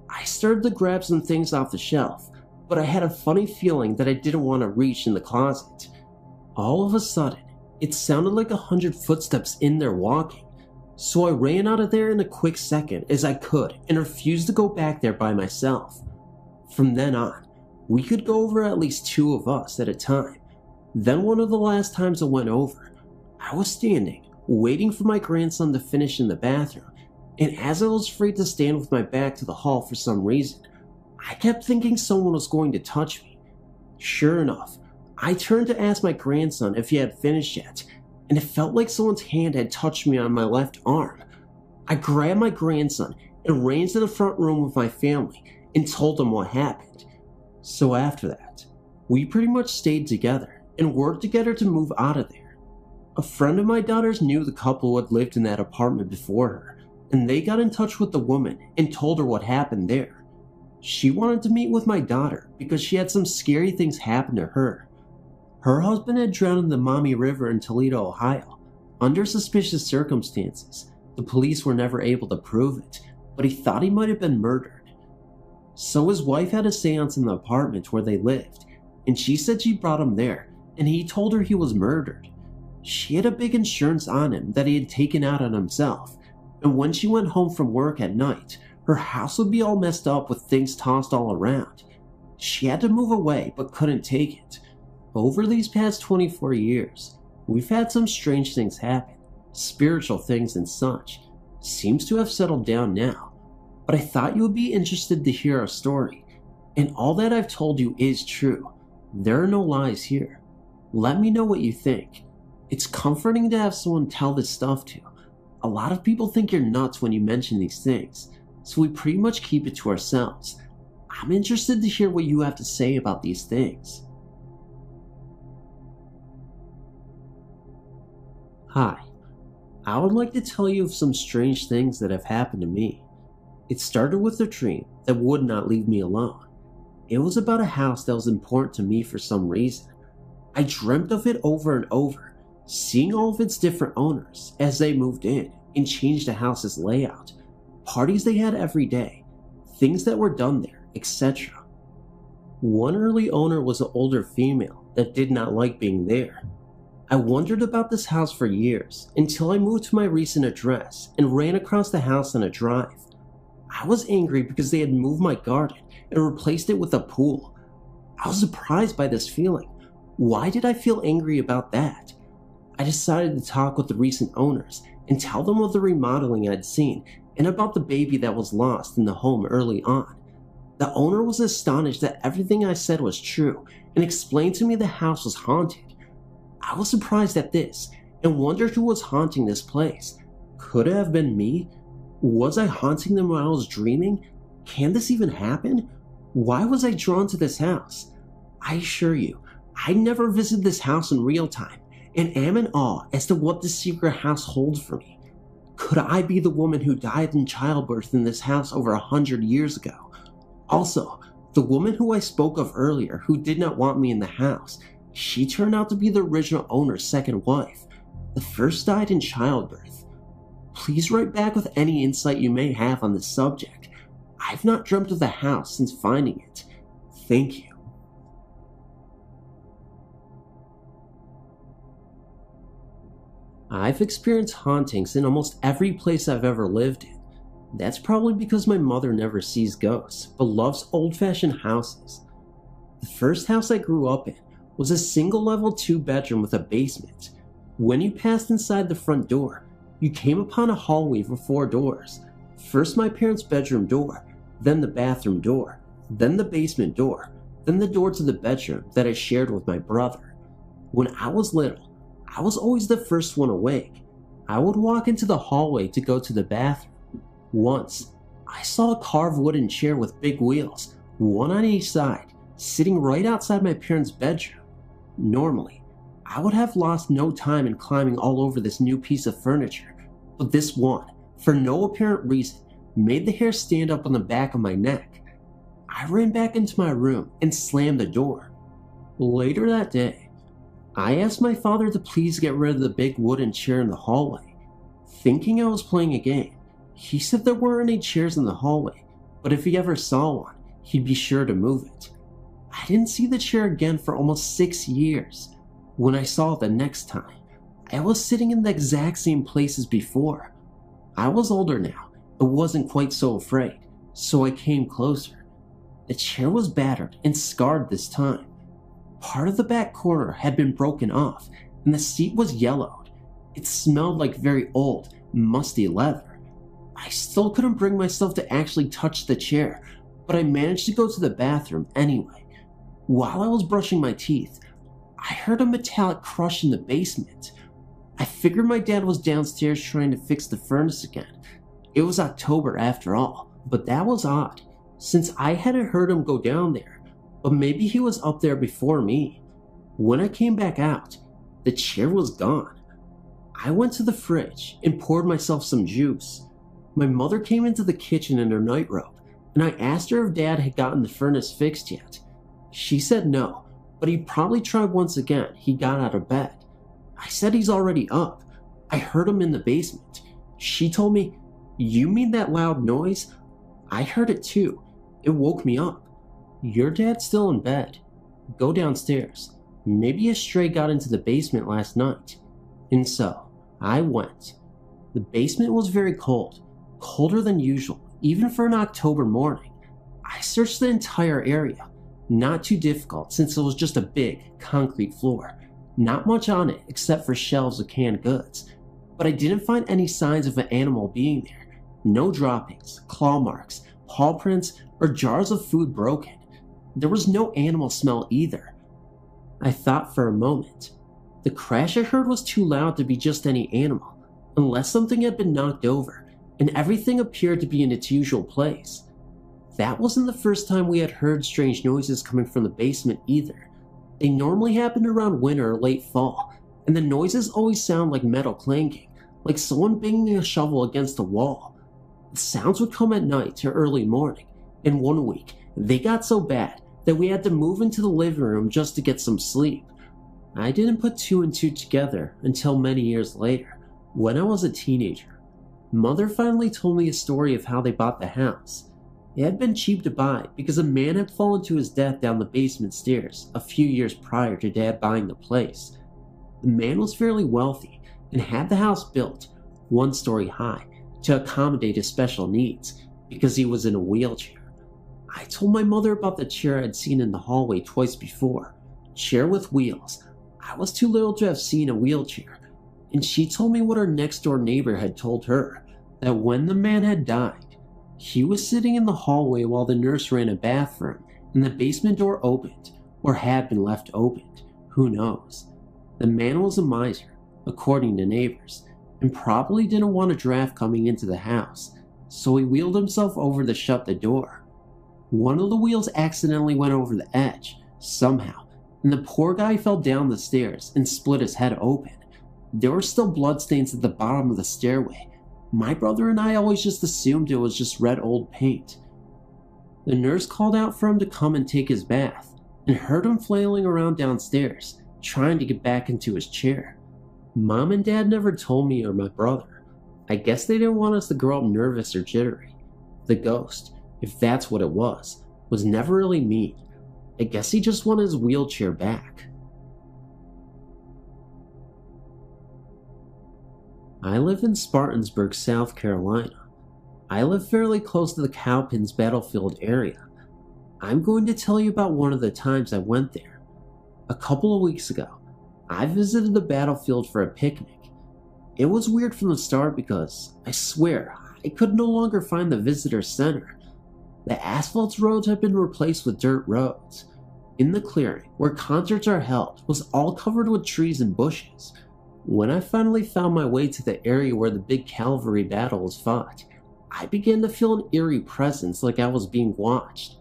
I started to grab some things off the shelf, but I had a funny feeling that I didn't want to reach in the closet. All of a sudden, it sounded like 100 footsteps in there walking. So I ran out of there in a quick second as I could and refused to go back there by myself. From then on, we could go over at least 2 of us at a time. Then one of the last times I went over, I was standing, waiting for my grandson to finish in the bathroom, and as I was afraid to stand with my back to the hall for some reason, I kept thinking someone was going to touch me. Sure enough, I turned to ask my grandson if he had finished yet, and it felt like someone's hand had touched me on my left arm. I grabbed my grandson and ran to the front room with my family and told them what happened. So after that, we pretty much stayed together and worked together to move out of there. A friend of my daughter's knew the couple who had lived in that apartment before her, and they got in touch with the woman and told her what happened there. She wanted to meet with my daughter because she had some scary things happen to her. Her husband had drowned in the Maumee River in Toledo, Ohio, under suspicious circumstances. The police were never able to prove it, but he thought he might have been murdered. So his wife had a seance in the apartment where they lived, and she said she brought him there, and he told her he was murdered. She had a big insurance on him that he had taken out on himself, and when she went home from work at night, her house would be all messed up with things tossed all around. She had to move away but couldn't take it. Over these past 24 years, we've had some strange things happen, spiritual things and such. Seems to have settled down now, but I thought you would be interested to hear our story, and all that I've told you is true. There are no lies here. Let me know what you think. It's comforting to have someone tell this stuff to. A lot of people think you're nuts when you mention these things, so we pretty much keep it to ourselves. I'm interested to hear what you have to say about these things. Hi, I would like to tell you of some strange things that have happened to me. It started with a dream that would not leave me alone. It was about a house that was important to me for some reason. I dreamt of it over and over, seeing all of its different owners as they moved in and changed the house's layout, parties they had every day, things that were done there, etc. One early owner was an older female that did not like being there. I wondered about this house for years until I moved to my recent address and ran across the house on a drive. I was angry because they had moved my garden and replaced it with a pool. I was surprised by this feeling. Why did I feel angry about that? I decided to talk with the recent owners and tell them of the remodeling I'd seen and about the baby that was lost in the home early on. The owner was astonished that everything I said was true and explained to me the house was haunted. I was surprised at this and wondered who was haunting this place. Could it have been me? Was I haunting them while I was dreaming? Can this even happen? Why was I drawn to this house? I assure you, I never visited this house in real time and am in awe as to what this secret house holds for me. Could I be the woman who died in childbirth in this house over 100 years ago? Also, the woman who I spoke of earlier who did not want me in the house, she turned out to be the original owner's second wife. The first died in childbirth. Please write back with any insight you may have on this subject. I've not dreamt of the house since finding it. Thank you. I've experienced hauntings in almost every place I've ever lived in. That's probably because my mother never sees ghosts, but loves old-fashioned houses. The first house I grew up in was a single-level 2-bedroom with a basement. When you passed inside the front door, you came upon a hallway with 4 doors. First my parents' bedroom door, then the bathroom door, then the basement door, then the door to the bedroom that I shared with my brother. When I was little, I was always the first one awake. I would walk into the hallway to go to the bathroom. Once, I saw a carved wooden chair with big wheels, one on each side, sitting right outside my parents' bedroom. Normally, I would have lost no time in climbing all over this new piece of furniture, but this one, for no apparent reason, made the hair stand up on the back of my neck. I ran back into my room and slammed the door. Later that day, I asked my father to please get rid of the big wooden chair in the hallway. Thinking I was playing a game, he said there weren't any chairs in the hallway, but if he ever saw one, he'd be sure to move it. I didn't see the chair again for almost 6 years. When I saw it the next time, I was sitting in the exact same place as before. I was older now, but wasn't quite so afraid, so I came closer. The chair was battered and scarred this time. Part of the back corner had been broken off, and the seat was yellowed. It smelled like very old, musty leather. I still couldn't bring myself to actually touch the chair, but I managed to go to the bathroom anyway. While I was brushing my teeth, I heard a metallic crush in the basement. I figured my dad was downstairs trying to fix the furnace again. It was October after all, but that was odd, since I hadn't heard him go down there, but maybe he was up there before me. When I came back out, the chair was gone. I went to the fridge and poured myself some juice. My mother came into the kitchen in her nightrobe, and I asked her if Dad had gotten the furnace fixed yet. She said no, but he'd probably try once again. He got out of bed. I said he's already up. I heard him in the basement. She told me, "You mean that loud noise?" I heard it too. It woke me up. "Your dad's still in bed. Go downstairs. Maybe a stray got into the basement last night." And so, I went. The basement was very cold. Colder than usual, even for an October morning. I searched the entire area. Not too difficult since it was just a big, concrete floor. Not much on it except for shelves of canned goods. But I didn't find any signs of an animal being there. No droppings, claw marks, paw prints, or jars of food broken. There was no animal smell either. I thought for a moment. The crash I heard was too loud to be just any animal, unless something had been knocked over, and everything appeared to be in its usual place. That wasn't the first time we had heard strange noises coming from the basement either. They normally happened around winter or late fall, and the noises always sound like metal clanking, like someone banging a shovel against a wall. The sounds would come at night or early morning, and one week, they got so bad that we had to move into the living room just to get some sleep. I didn't put 2 and 2 together until many years later, when I was a teenager. Mother finally told me a story of how they bought the house. It had been cheap to buy because a man had fallen to his death down the basement stairs a few years prior to Dad buying the place. The man was fairly wealthy and had the house built 1 story high to accommodate his special needs because he was in a wheelchair. I told my mother about the chair I'd seen in the hallway twice before, chair with wheels. I was too little to have seen a wheelchair, and she told me what her next door neighbor had told her, that when the man had died, he was sitting in the hallway while the nurse ran a bathroom and the basement door opened, or had been left opened, who knows. The man was a miser, according to neighbors, and probably didn't want a draft coming into the house, so he wheeled himself over to shut the door. One of the wheels accidentally went over the edge, somehow, and the poor guy fell down the stairs and split his head open. There were still bloodstains at the bottom of the stairway. My brother and I always just assumed it was just red old paint. The nurse called out for him to come and take his bath, and heard him flailing around downstairs, trying to get back into his chair. Mom and Dad never told me or my brother. I guess they didn't want us to grow up nervous or jittery. The ghost, if that's what it was never really mean. I guess he just wanted his wheelchair back. I live in Spartansburg, South Carolina. I live fairly close to the Cowpens battlefield area. I'm going to tell you about one of the times I went there. A couple of weeks ago, I visited the battlefield for a picnic. It was weird from the start because, I swear, I could no longer find the visitor center. The asphalt roads had been replaced with dirt roads. In the clearing, where concerts are held, was all covered with trees and bushes. When I finally found my way to the area where the big cavalry battle was fought, I began to feel an eerie presence like I was being watched.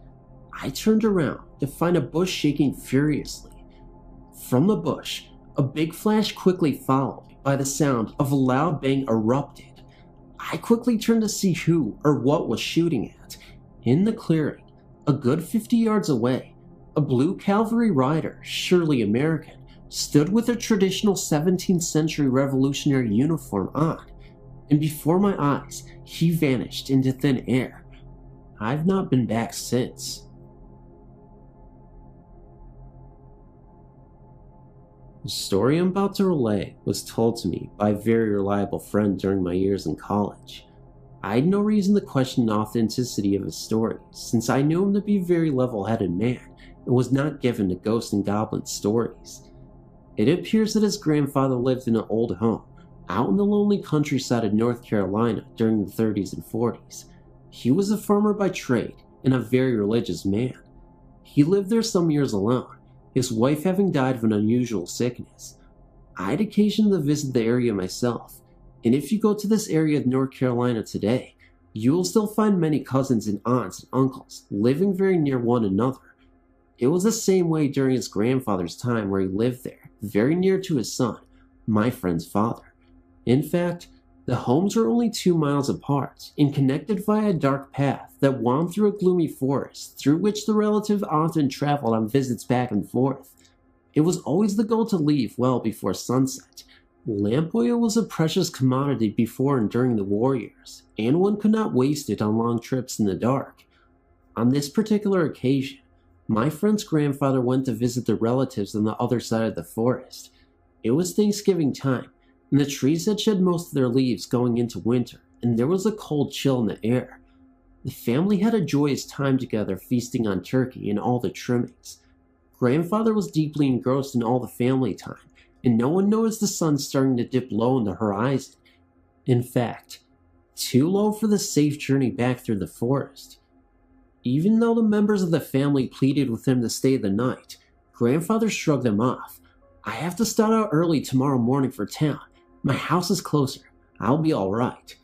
I turned around to find a bush shaking furiously. From the bush, a big flash quickly followed by the sound of a loud bang erupted. I quickly turned to see who or what was shooting at. In the clearing, a good 50 yards away, a blue cavalry rider, surely American, stood with a traditional 17th century revolutionary uniform on, and before my eyes, he vanished into thin air. I've not been back since. The story I'm about to relay was told to me by a very reliable friend during my years in college. I had no reason to question the authenticity of his story, since I knew him to be a very level-headed man and was not given to ghost and goblin stories. It appears that his grandfather lived in an old home out in the lonely countryside of North Carolina during the 30s and 40s. He was a farmer by trade and a very religious man. He lived there some years alone, his wife having died of an unusual sickness. I had occasion to visit the area myself, and if you go to this area of North Carolina today, you will still find many cousins and aunts and uncles living very near one another. It was the same way during his grandfather's time where he lived there, very near to his son, my friend's father. In fact, the homes were only 2 miles apart and connected via a dark path that wound through a gloomy forest through which the relative often traveled on visits back and forth. It was always the goal to leave well before sunset. Lamp oil was a precious commodity before and during the war years, and one could not waste it on long trips in the dark. On this particular occasion, my friend's grandfather went to visit the relatives on the other side of the forest. It was Thanksgiving time, and the trees had shed most of their leaves going into winter, and there was a cold chill in the air. The family had a joyous time together, feasting on turkey and all the trimmings. Grandfather was deeply engrossed in all the family time, and no one noticed the sun starting to dip low in the horizon. In fact, too low for the safe journey back through the forest. Even though the members of the family pleaded with him to stay the night, Grandfather shrugged them off. "I have to start out early tomorrow morning for town. My house is closer. I'll be all right."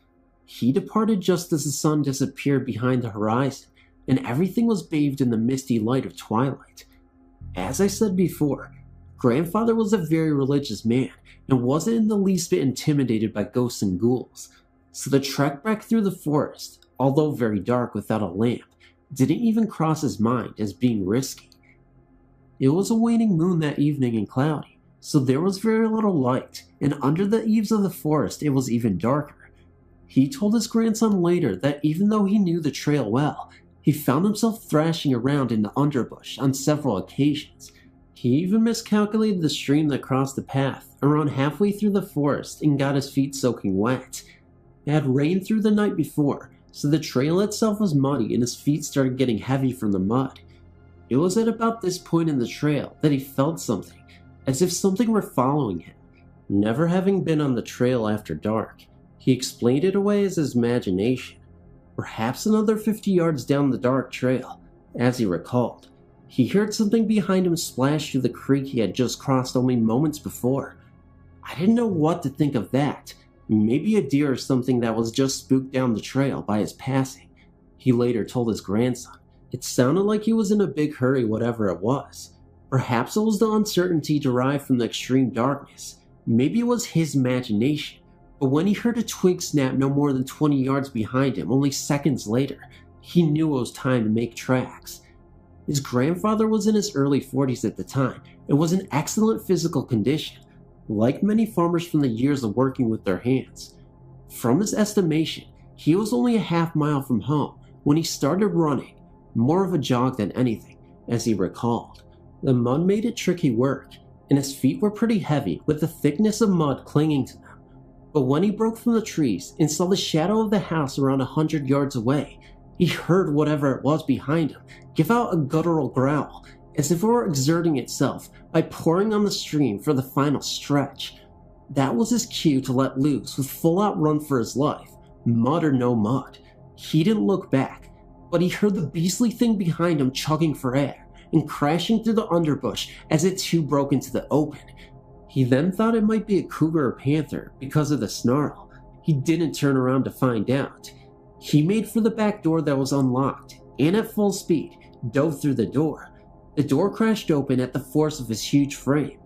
He departed just as the sun disappeared behind the horizon, and everything was bathed in the misty light of twilight. As I said before, Grandfather was a very religious man and wasn't in the least bit intimidated by ghosts and ghouls, so the trek back through the forest, although very dark without a lamp, didn't even cross his mind as being risky. It was a waning moon that evening and cloudy, so there was very little light, and under the eaves of the forest it was even darker. He told his grandson later that even though he knew the trail well, he found himself thrashing around in the underbush on several occasions. He even miscalculated the stream that crossed the path around halfway through the forest and got his feet soaking wet. It had rained through the night before, so the trail itself was muddy and his feet started getting heavy from the mud. It was at about this point in the trail that he felt something, as if something were following him. Never having been on the trail after dark, he explained it away as his imagination. Perhaps another 50 yards down the dark trail, as he recalled, he heard something behind him splash through the creek he had just crossed only moments before. I didn't know what to think of that. Maybe a deer or something that was just spooked down the trail by his passing. He later told his grandson. It sounded like he was in a big hurry, whatever it was. Perhaps it was the uncertainty derived from the extreme darkness. Maybe it was his imagination. But when he heard a twig snap no more than 20 yards behind him only seconds later, he knew it was time to make tracks. His grandfather was in his early 40s at the time and was in excellent physical condition, like many farmers from the years of working with their hands. From his estimation, he was only a half mile from home when he started running, more of a jog than anything, as he recalled. The mud made it tricky work, and his feet were pretty heavy with the thickness of mud clinging to them. But when he broke from the trees and saw the shadow of the house around 100 yards away, he heard whatever it was behind him give out a guttural growl, as if it were exerting itself by pouring on the stream for the final stretch. That was his cue to let loose with full-out run for his life, mud or no mud. He didn't look back, but he heard the beastly thing behind him chugging for air and crashing through the underbush as it too broke into the open. He then thought it might be a cougar or panther because of the snarl. He didn't turn around to find out. He made for the back door that was unlocked, and at full speed, dove through the door. The door crashed open at the force of his huge frame.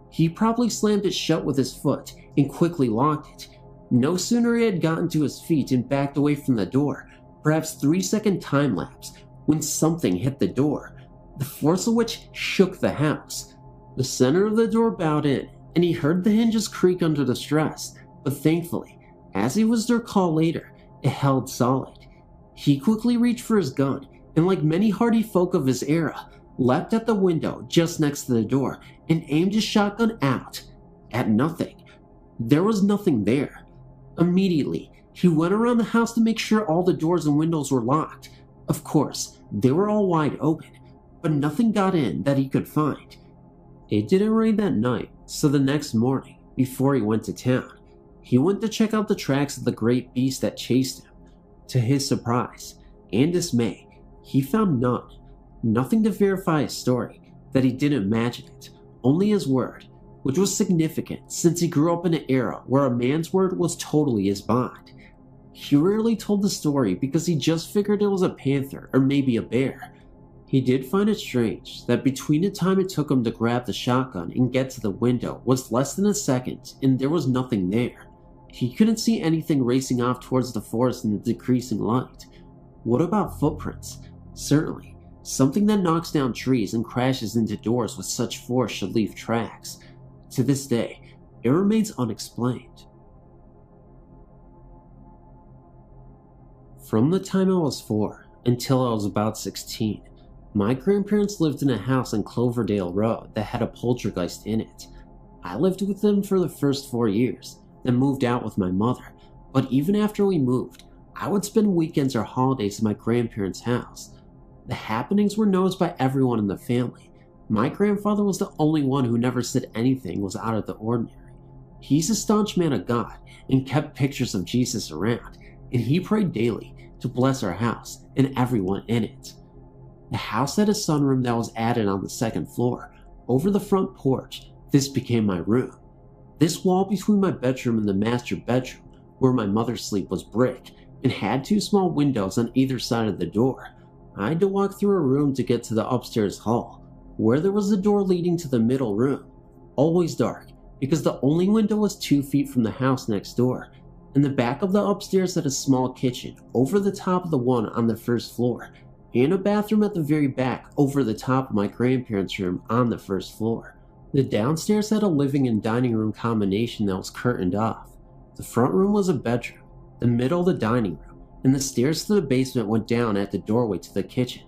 He probably slammed it shut with his foot and quickly locked it. No sooner he had gotten to his feet and backed away from the door, perhaps 3-second time lapse, when something hit the door, the force of which shook the house. The center of the door bowed in, and he heard the hinges creak under the stress, but thankfully, as he was to recall later, it held solid. He quickly reached for his gun, and like many hardy folk of his era, leapt at the window just next to the door and aimed his shotgun out at nothing. There was nothing there. Immediately, he went around the house to make sure all the doors and windows were locked. Of course, they were all wide open, but nothing got in that he could find. It didn't rain that night, so the next morning, before he went to town, he went to check out the tracks of the great beast that chased him. To his surprise and dismay, he found none. Nothing to verify his story, that he didn't imagine it, only his word, which was significant since he grew up in an era where a man's word was totally his bond. He rarely told the story because he just figured it was a panther or maybe a bear. He did find it strange that between the time it took him to grab the shotgun and get to the window was less than a second and there was nothing there. He couldn't see anything racing off towards the forest in the decreasing light. What about footprints? Certainly, something that knocks down trees and crashes into doors with such force should leave tracks. To this day, it remains unexplained. From the time I was 4 until I was about 16, my grandparents lived in a house on Cloverdale Road that had a poltergeist in it. I lived with them for the first 4 years, then moved out with my mother, but even after we moved, I would spend weekends or holidays at my grandparents' house. The happenings were noticed by everyone in the family. My grandfather was the only one who never said anything was out of the ordinary. He's a staunch man of God and kept pictures of Jesus around, and he prayed daily to bless our house and everyone in it. The house had a sunroom that was added on the second floor. Over the front porch, this became my room. This wall between my bedroom and the master bedroom, where my mother slept, was brick and had 2 small windows on either side of the door. I had to walk through a room to get to the upstairs hall, where there was a door leading to the middle room. Always dark, because the only window was 2 feet from the house next door, and the back of the upstairs had a small kitchen over the top of the one on the first floor, and a bathroom at the very back over the top of my grandparents' room on the first floor. The downstairs had a living and dining room combination that was curtained off. The front room was a bedroom. the middle of the dining room, and the stairs to the basement went down at the doorway to the kitchen.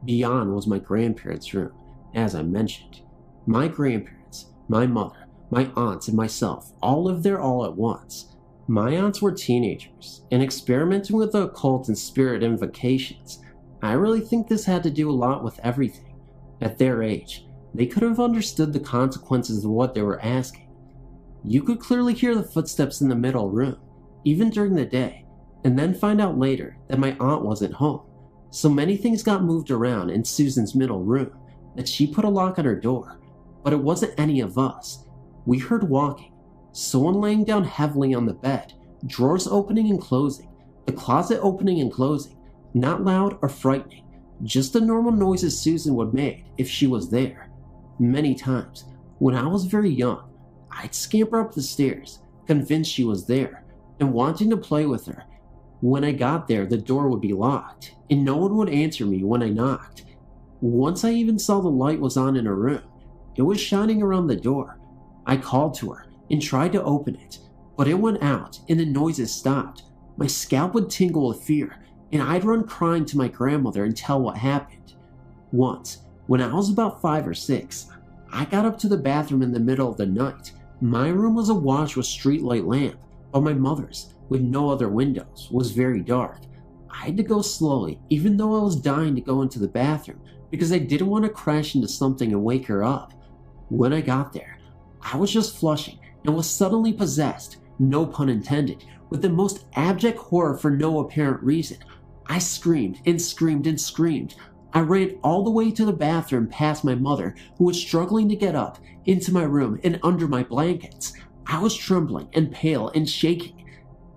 Beyond was my grandparents' room, as I mentioned. My grandparents, my mother, my aunts, and myself all lived there all at once. My aunts were teenagers and experimenting with the occult and spirit invocations. I really think this had to do a lot with everything. At their age, they could have understood the consequences of what they were asking. You could clearly hear the footsteps in the middle room, even during the day, and then find out later that my aunt wasn't home. So many things got moved around in Susan's middle room that she put a lock on her door, but it wasn't any of us. We heard walking, someone laying down heavily on the bed, drawers opening and closing, the closet opening and closing, not loud or frightening, just the normal noises Susan would make if she was there. Many times, when I was very young, I'd scamper up the stairs, convinced she was there, and wanting to play with her. When I got there, the door would be locked, and no one would answer me when I knocked. Once I even saw the light was on in her room. It was shining around the door. I called to her and tried to open it, but it went out and the noises stopped. My scalp would tingle with fear, and I'd run crying to my grandmother and tell what happened. Once, when I was about 5 or 6, I got up to the bathroom in the middle of the night. My room was awash with streetlight lamp, but my mother's, with no other windows, was very dark. I had to go slowly, even though I was dying to go into the bathroom, because I didn't want to crash into something and wake her up. When I got there, I was just flushing and was suddenly possessed, no pun intended, with the most abject horror for no apparent reason. I screamed and screamed and screamed. I ran all the way to the bathroom past my mother, who was struggling to get up, into my room and under my blankets. I was trembling and pale and shaking.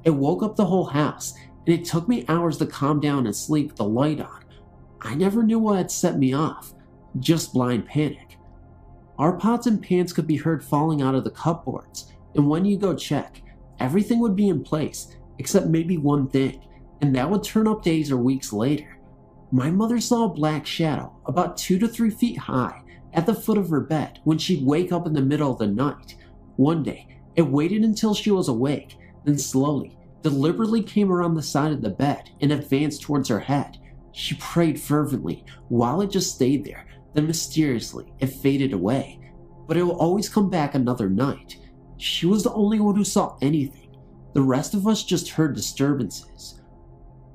It woke up the whole house, and it took me hours to calm down and sleep with the light on. I never knew what had set me off, just blind panic. Our pots and pans could be heard falling out of the cupboards, and when you go check, everything would be in place, except maybe one thing, and that would turn up days or weeks later. My mother saw a black shadow, about 2 to 3 feet high, at the foot of her bed when she'd wake up in the middle of the night. One day, it waited until she was awake, then slowly, deliberately came around the side of the bed and advanced towards her head. She prayed fervently while it just stayed there, then mysteriously it faded away. But it will always come back another night. She was the only one who saw anything. The rest of us just heard disturbances.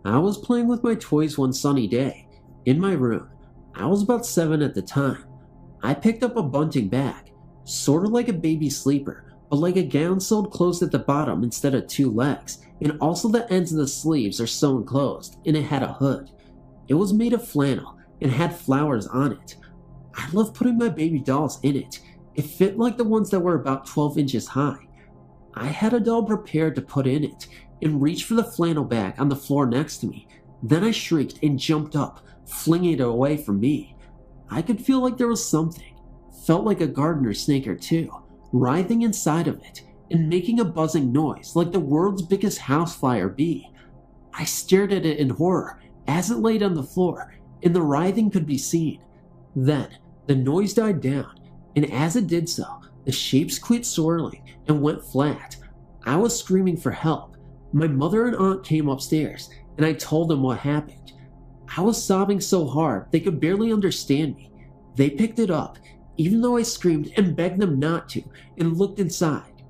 I was playing with my toys one sunny day, in my room. I was about 7 at the time. I picked up a bunting bag, sort of like a baby sleeper, but like a gown sewed closed at the bottom instead of 2 legs, and also the ends of the sleeves are sewn closed, and it had a hood. It was made of flannel and had flowers on it. I loved putting my baby dolls in it. It fit like the ones that were about 12 inches high. I had a doll prepared to put in it and reached for the flannel bag on the floor next to me. Then I shrieked and jumped up, flinging it away from me. I could feel like there was something, felt like a gardener snake or two, writhing inside of it and making a buzzing noise like the world's biggest housefly or bee. I stared at it in horror as it laid on the floor, and the writhing could be seen. Then the noise died down, and as it did so, the shapes quit swirling and went flat. I was screaming for help. My mother and aunt came upstairs, and I told them what happened. I was sobbing so hard they could barely understand me. They picked it up, even though I screamed and begged them not to, and looked inside.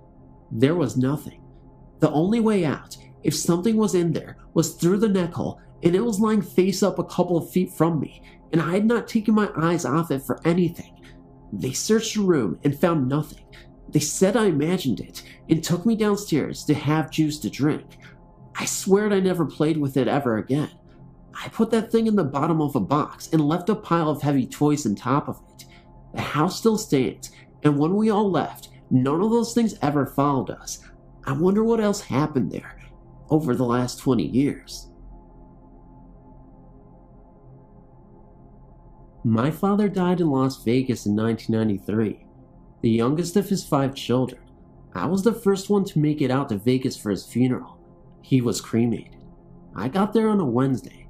There was nothing. The only way out, if something was in there, was through the neck hole, and it was lying face up a couple of feet from me, and I had not taken my eyes off it for anything. They searched the room and found nothing. They said I imagined it, and took me downstairs to have juice to drink. I swear I never played with it ever again. I put that thing in the bottom of a box and left a pile of heavy toys on top of it. The house still stands, and when we all left, none of those things ever followed us. I wonder what else happened there over the last 20 years. My father died in Las Vegas in 1993, the youngest of his 5 children. I was the first one to make it out to Vegas for his funeral. He was cremated. I got there on a Wednesday.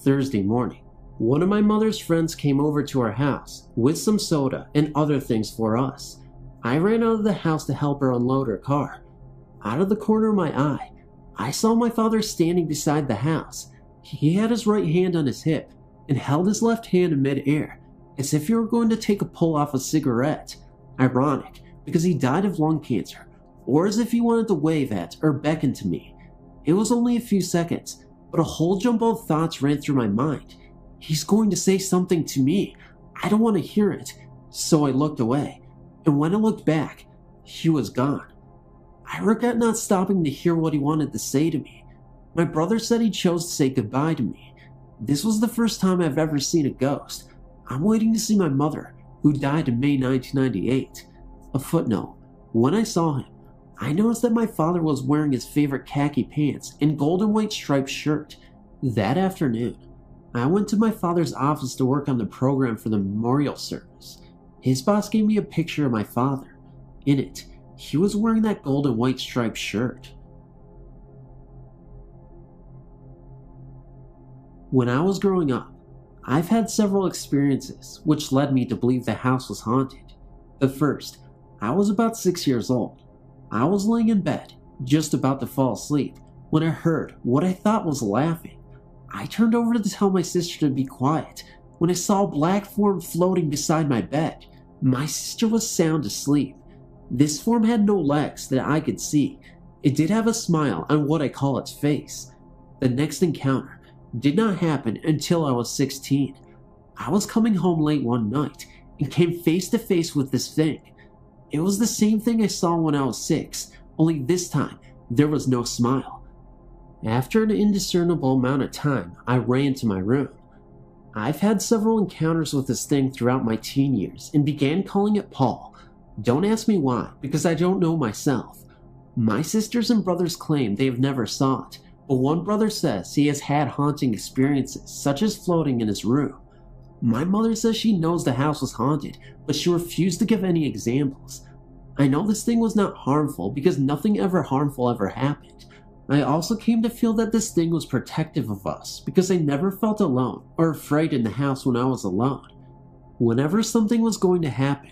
Thursday morning, one of my mother's friends came over to our house with some soda and other things for us. I ran out of the house to help her unload her car. Out of the corner of my eye, I saw my father standing beside the house. He had his right hand on his hip and held his left hand in midair, as if he were going to take a pull off a cigarette. Ironic, because he died of lung cancer, or as if he wanted to wave at or beckon to me. It was only a few seconds, but a whole jumble of thoughts ran through my mind. He's going to say something to me. I don't want to hear it. So I looked away, and when I looked back, he was gone. I regret not stopping to hear what he wanted to say to me. My brother said he chose to say goodbye to me. This was the first time I've ever seen a ghost. I'm waiting to see my mother, who died in May 1998. A footnote: when I saw him, I noticed that my father was wearing his favorite khaki pants and gold and white striped shirt. That afternoon, I went to my father's office to work on the program for the memorial service. His boss gave me a picture of my father. In it, he was wearing that gold and white striped shirt. When I was growing up, I've had several experiences which led me to believe the house was haunted. The first, I was about 6 years old. I was laying in bed, just about to fall asleep, when I heard what I thought was laughing. I turned over to tell my sister to be quiet when I saw a black form floating beside my bed. My sister was sound asleep. This form had no legs that I could see. It did have a smile on what I call its face. The next encounter did not happen until I was 16. I was coming home late one night and came face to face with this thing. It was the same thing I saw when I was 6, only this time there was no smile. After an indiscernible amount of time, I ran to my room. I've had several encounters with this thing throughout my teen years and began calling it Paul. Don't ask me why, because I don't know myself. My sisters and brothers claim they have never saw it, but one brother says he has had haunting experiences, such as floating in his room. My mother says she knows the house was haunted, but she refused to give any examples. I know this thing was not harmful because nothing ever harmful ever happened. I also came to feel that this thing was protective of us because I never felt alone or afraid in the house when I was alone. Whenever something was going to happen,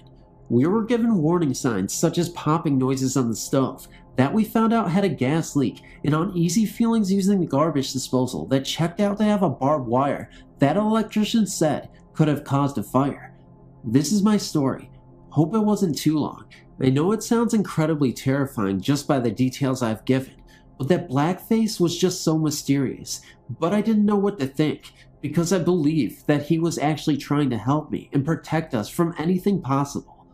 we were given warning signs such as popping noises on the stove that we found out had a gas leak and uneasy feelings using the garbage disposal that checked out to have a barbed wire that an electrician said could have caused a fire. This is my story. Hope it wasn't too long. I know it sounds incredibly terrifying just by the details I've given, but that black face was just so mysterious. But I didn't know what to think because I believed that he was actually trying to help me and protect us from anything possible.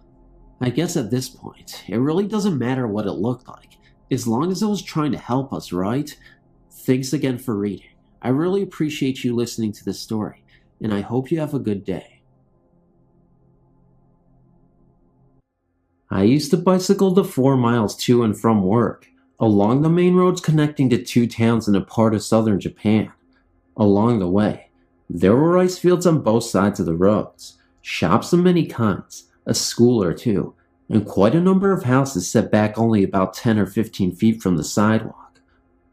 I guess at this point, it really doesn't matter what it looked like, as long as it was trying to help us, right? Thanks again for reading. I really appreciate you listening to this story, and I hope you have a good day. I used to bicycle the 4 miles to and from work, along the main roads connecting to 2 towns in a part of southern Japan. Along the way, there were rice fields on both sides of the roads, shops of many kinds, a school or two, and quite a number of houses set back only about 10 or 15 feet from the sidewalk.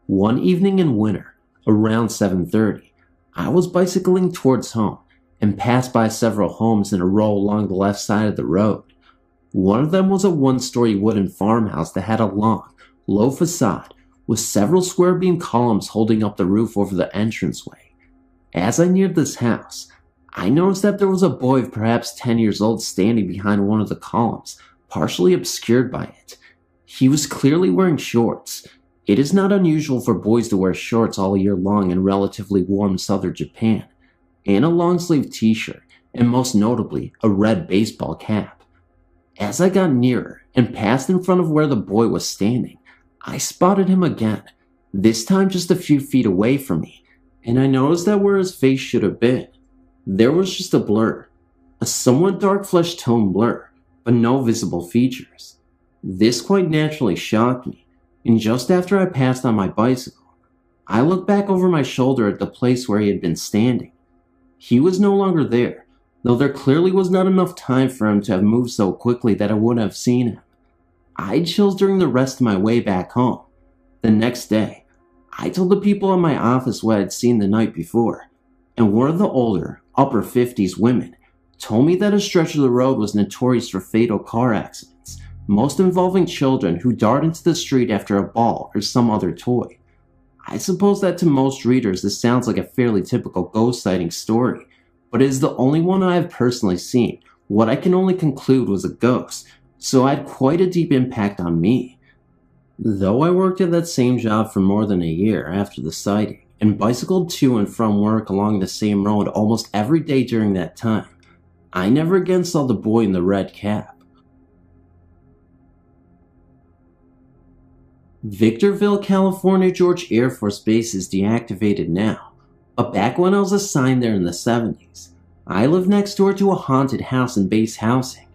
One evening in winter, around 7:30, I was bicycling towards home and passed by several homes in a row along the left side of the road. One of them was a 1-story wooden farmhouse that had a long, low facade with several square beam columns holding up the roof over the entranceway. As I neared this house, I noticed that there was a boy of perhaps 10 years old standing behind one of the columns, partially obscured by it. He was clearly wearing shorts. It is not unusual for boys to wear shorts all year long in relatively warm southern Japan, and a long-sleeved t-shirt, and most notably, a red baseball cap. As I got nearer and passed in front of where the boy was standing, I spotted him again, this time just a few feet away from me, and I noticed that where his face should have been, there was just a blur, a somewhat dark flesh tone blur, but no visible features. This quite naturally shocked me, and just after I passed on my bicycle, I looked back over my shoulder at the place where he had been standing. He was no longer there, though there clearly was not enough time for him to have moved so quickly that I would have seen him. I had chills during the rest of my way back home. The next day, I told the people in my office what I had seen the night before, and one of the older, upper 50s women told me that a stretch of the road was notorious for fatal car accidents, most involving children who dart into the street after a ball or some other toy. I suppose that to most readers this sounds like a fairly typical ghost sighting story, but it is the only one I have personally seen. What I can only conclude was a ghost, so it had quite a deep impact on me. Though I worked at that same job for more than a year after the sighting, and bicycled to and from work along the same road almost every day during that time, I never again saw the boy in the red cap. Victorville, California George Air Force Base is deactivated now, but back when I was assigned there in the 70s, I lived next door to a haunted house in base housing.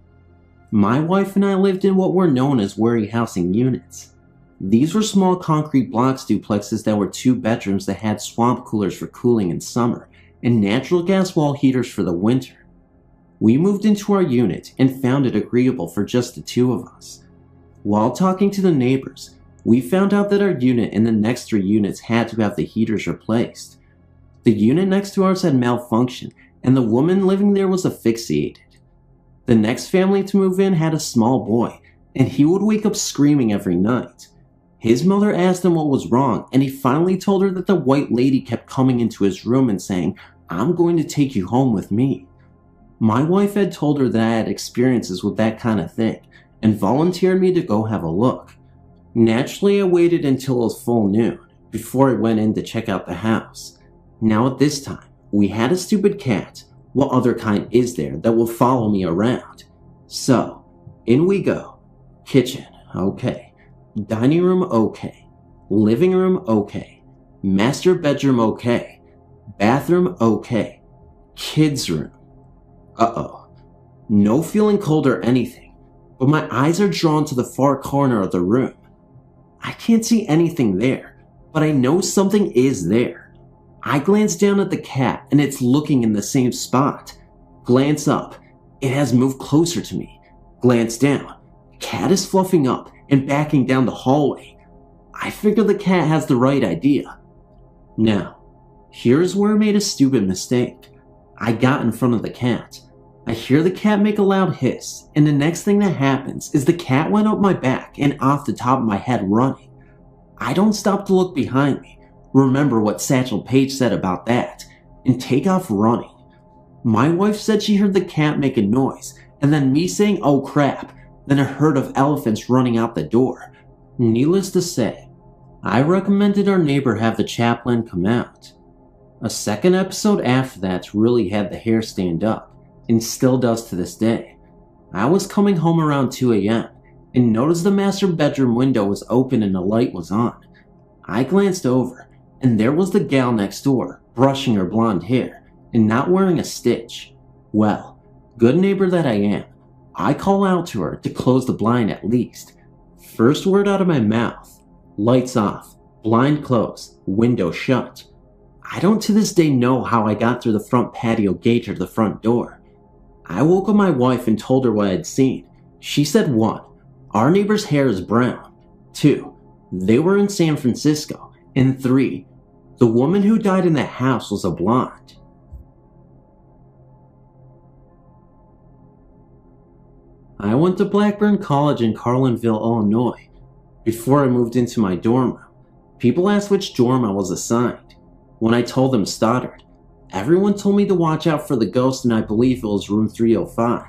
My wife and I lived in what were known as worry housing units. These were small concrete blocks duplexes that were 2 bedrooms that had swamp coolers for cooling in summer and natural gas wall heaters for the winter. We moved into our unit and found it agreeable for just the 2 of us. While talking to the neighbors, we found out that our unit and the next 3 units had to have the heaters replaced. The unit next to ours had malfunctioned, and the woman living there was asphyxiated. The next family to move in had a small boy, and he would wake up screaming every night. His mother asked him what was wrong, and he finally told her that the white lady kept coming into his room and saying, "I'm going to take you home with me." My wife had told her that I had experiences with that kind of thing, and volunteered me to go have a look. Naturally, I waited until it was full noon before I went in to check out the house. Now at this time, we had a stupid cat. What other kind is there that will follow me around? So, in we go. Kitchen, okay. Dining room, okay. Living room, okay. Master bedroom, okay. Bathroom, okay. Kids' room. Uh-oh. No feeling cold or anything, but my eyes are drawn to the far corner of the room. I can't see anything there, but I know something is there. I glance down at the cat and it's looking in the same spot. Glance up, it has moved closer to me. Glance down, cat is fluffing up and backing down the hallway. I figure the cat has the right idea. Now, here's where I made a stupid mistake. I got in front of the cat. I hear the cat make a loud hiss, and the next thing that happens is the cat went up my back and off the top of my head running. I don't stop to look behind me, remember what Satchel Paige said about that, and take off running. My wife said she heard the cat make a noise, and then me saying, "Oh crap," then a herd of elephants running out the door. Needless to say, I recommended our neighbor have the chaplain come out. A second episode after that really had the hair stand up, and still does to this day. I was coming home around 2 a.m. and noticed the master bedroom window was open and the light was on. I glanced over, and there was the gal next door, brushing her blonde hair, and not wearing a stitch. Well, good neighbor that I am, I call out to her to close the blind at least. First word out of my mouth, lights off, blind closed, window shut. I don't to this day know how I got through the front patio gate or the front door. I woke up my wife and told her what I'd seen. She said 1, our neighbor's hair is brown. 2, they were in San Francisco. And 3, the woman who died in that house was a blonde. I went to Blackburn College in Carlinville, Illinois. Before I moved into my dorm room, people asked which dorm I was assigned. When I told them Stoddard, everyone told me to watch out for the ghost, and I believe it was room 305.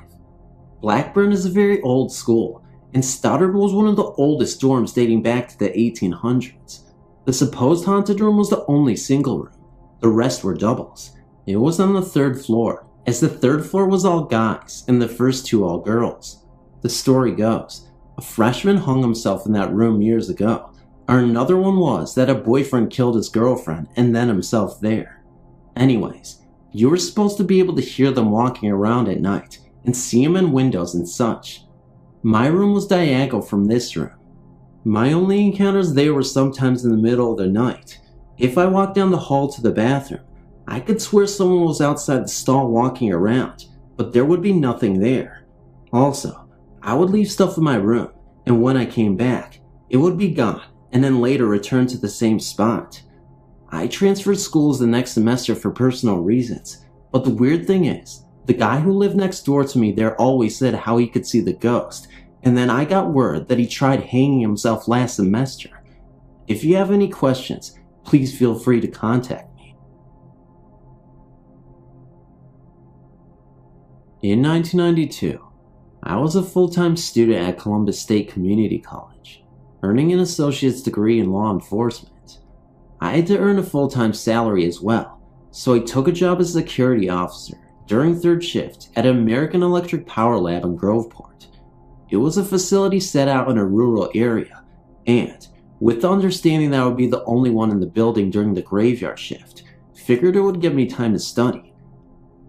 Blackburn is a very old school, and Stoddard was one of the oldest dorms dating back to the 1800s. The supposed haunted room was the only single room. The rest were doubles. It was on the 3rd floor, as the 3rd floor was all guys, and the first 2 all girls. The story goes, a freshman hung himself in that room years ago, or another one was that a boyfriend killed his girlfriend and then himself there. Anyways, you were supposed to be able to hear them walking around at night and see them in windows and such. My room was diagonal from this room. My only encounters there were sometimes in the middle of the night. If I walked down the hall to the bathroom, I could swear someone was outside the stall walking around, but there would be nothing there. Also, I would leave stuff in my room, and when I came back, it would be gone, and then later return to the same spot. I transferred schools the next semester for personal reasons, but the weird thing is, the guy who lived next door to me there always said how he could see the ghost, and then I got word that he tried hanging himself last semester. If you have any questions, please feel free to contact me. In 1992, I was a full-time student at Columbus State Community College, earning an associate's degree in law enforcement. I had to earn a full-time salary as well, so I took a job as a security officer during third shift at American Electric Power Lab in Groveport. It was a facility set out in a rural area, and with the understanding that I would be the only one in the building during the graveyard shift, figured it would give me time to study.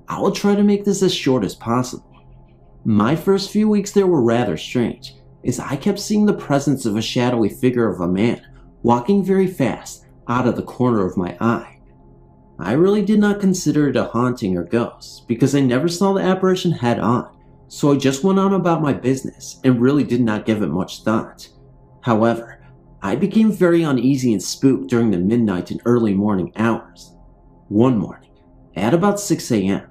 I will try to make this as short as possible. My first few weeks there were rather strange, as I kept seeing the presence of a shadowy figure of a man walking very fast out of the corner of my eye. I really did not consider it a haunting or ghost, because I never saw the apparition head on, so I just went on about my business and really did not give it much thought. However, I became very uneasy and spooked during the midnight and early morning hours. One morning, at about 6 a.m.,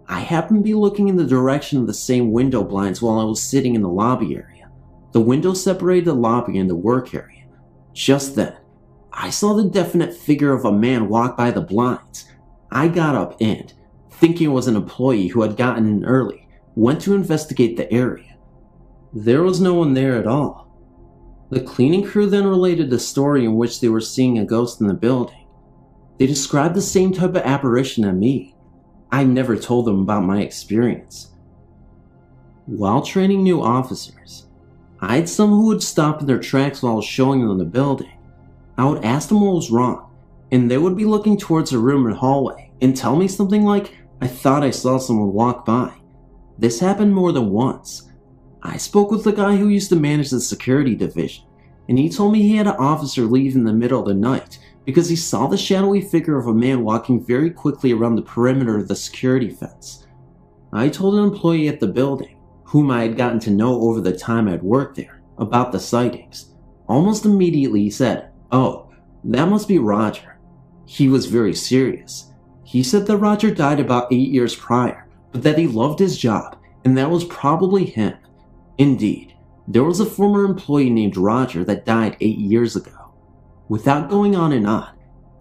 I happened to be looking in the direction of the same window blinds while I was sitting in the lobby area. The window separated the lobby and the work area. Just then, I saw the definite figure of a man walk by the blinds. I got up and, thinking it was an employee who had gotten in early, went to investigate the area. There was no one there at all. The cleaning crew then related the story in which they were seeing a ghost in the building. They described the same type of apparition to me. I never told them about my experience. While training new officers, I had some who would stop in their tracks while I was showing them the building. I would ask them what was wrong, and they would be looking towards a room or hallway and tell me something like, "I thought I saw someone walk by." This happened more than once. I spoke with the guy who used to manage the security division, and he told me he had an officer leave in the middle of the night because he saw the shadowy figure of a man walking very quickly around the perimeter of the security fence. I told an employee at the building, whom I had gotten to know over the time I had worked there, about the sightings. Almost immediately he said, "Oh, that must be Roger." He was very serious. He said that Roger died about 8 years prior, but that he loved his job, and that was probably him. Indeed, there was a former employee named Roger that died 8 years ago. Without going on and on,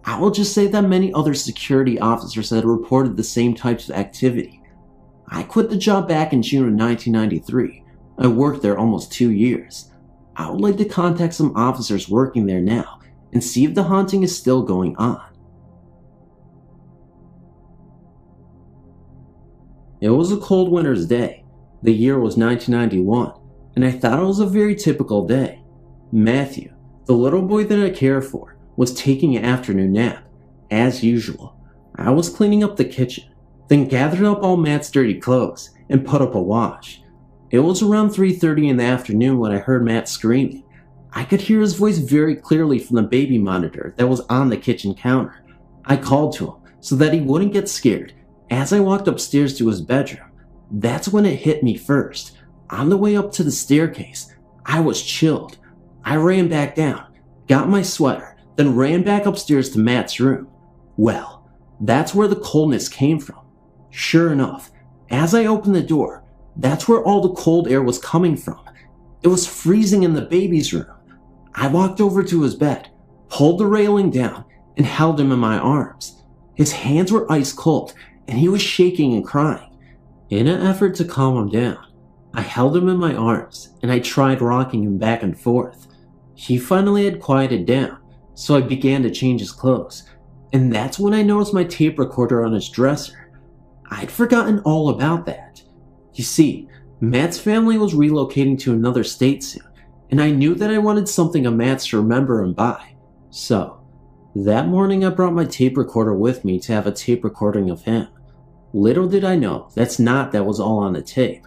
I will just say that many other security officers had reported the same types of activity. I quit the job back in June of 1993. I worked there almost 2 years. I would like to contact some officers working there now and see if the haunting is still going on. It was a cold winter's day. The year was 1991, and I thought it was a very typical day. Matthew, the little boy that I care for, was taking an afternoon nap. As usual, I was cleaning up the kitchen, then gathered up all Matt's dirty clothes and put up a wash. It was around 3:30 in the afternoon when I heard Matt screaming. I could hear his voice very clearly from the baby monitor that was on the kitchen counter. I called to him so that he wouldn't get scared as I walked upstairs to his bedroom. That's when it hit me first. On the way up to the staircase, I was chilled. I ran back down, got my sweater, then ran back upstairs to Matt's room. Well, that's where the coldness came from. Sure enough, as I opened the door, that's where all the cold air was coming from. It was freezing in the baby's room. I walked over to his bed, pulled the railing down, and held him in my arms. His hands were ice cold, and he was shaking and crying. In an effort to calm him down, I held him in my arms, and I tried rocking him back and forth. He finally had quieted down, so I began to change his clothes, and that's when I noticed my tape recorder on his dresser. I'd forgotten all about that. You see, Matt's family was relocating to another state soon, and I knew that I wanted something of Matt's to remember him by. So, that morning I brought my tape recorder with me to have a tape recording of him. Little did I know that was all on the tape.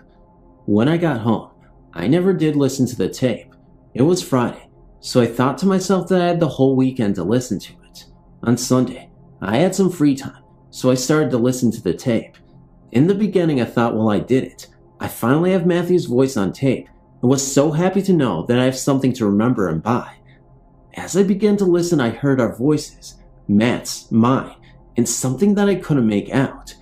When I got home, I never did listen to the tape. It was Friday, so I thought to myself that I had the whole weekend to listen to it. On Sunday, I had some free time, so I started to listen to the tape. In the beginning I thought, well, I did it. I finally have Matthew's voice on tape, and was so happy to know that I have something to remember him by. As I began to listen, I heard our voices, Matt's, mine, and something that I couldn't make out.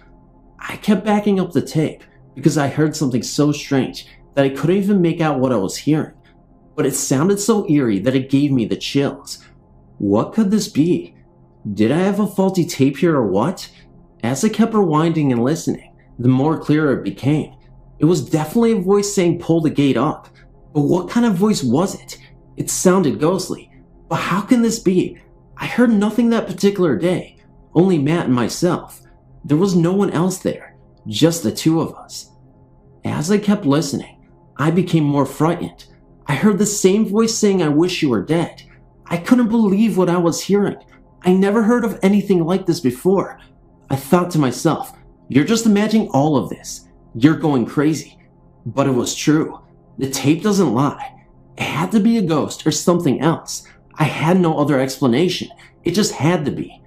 I kept backing up the tape because I heard something so strange that I couldn't even make out what I was hearing, but it sounded so eerie that it gave me the chills. What could this be? Did I have a faulty tape here or what? As I kept rewinding and listening, the more clearer it became. It was definitely a voice saying pull the gate up. But what kind of voice was it? It sounded ghostly. But how can this be? I heard nothing that particular day. Only Matt and myself. There was no one else there. Just the two of us. As I kept listening, I became more frightened. I heard the same voice saying I wish you were dead. I couldn't believe what I was hearing. I never heard of anything like this before. I thought to myself, you're just imagining all of this. You're going crazy. But it was true. The tape doesn't lie. It had to be a ghost or something else. I had no other explanation. It just had to be.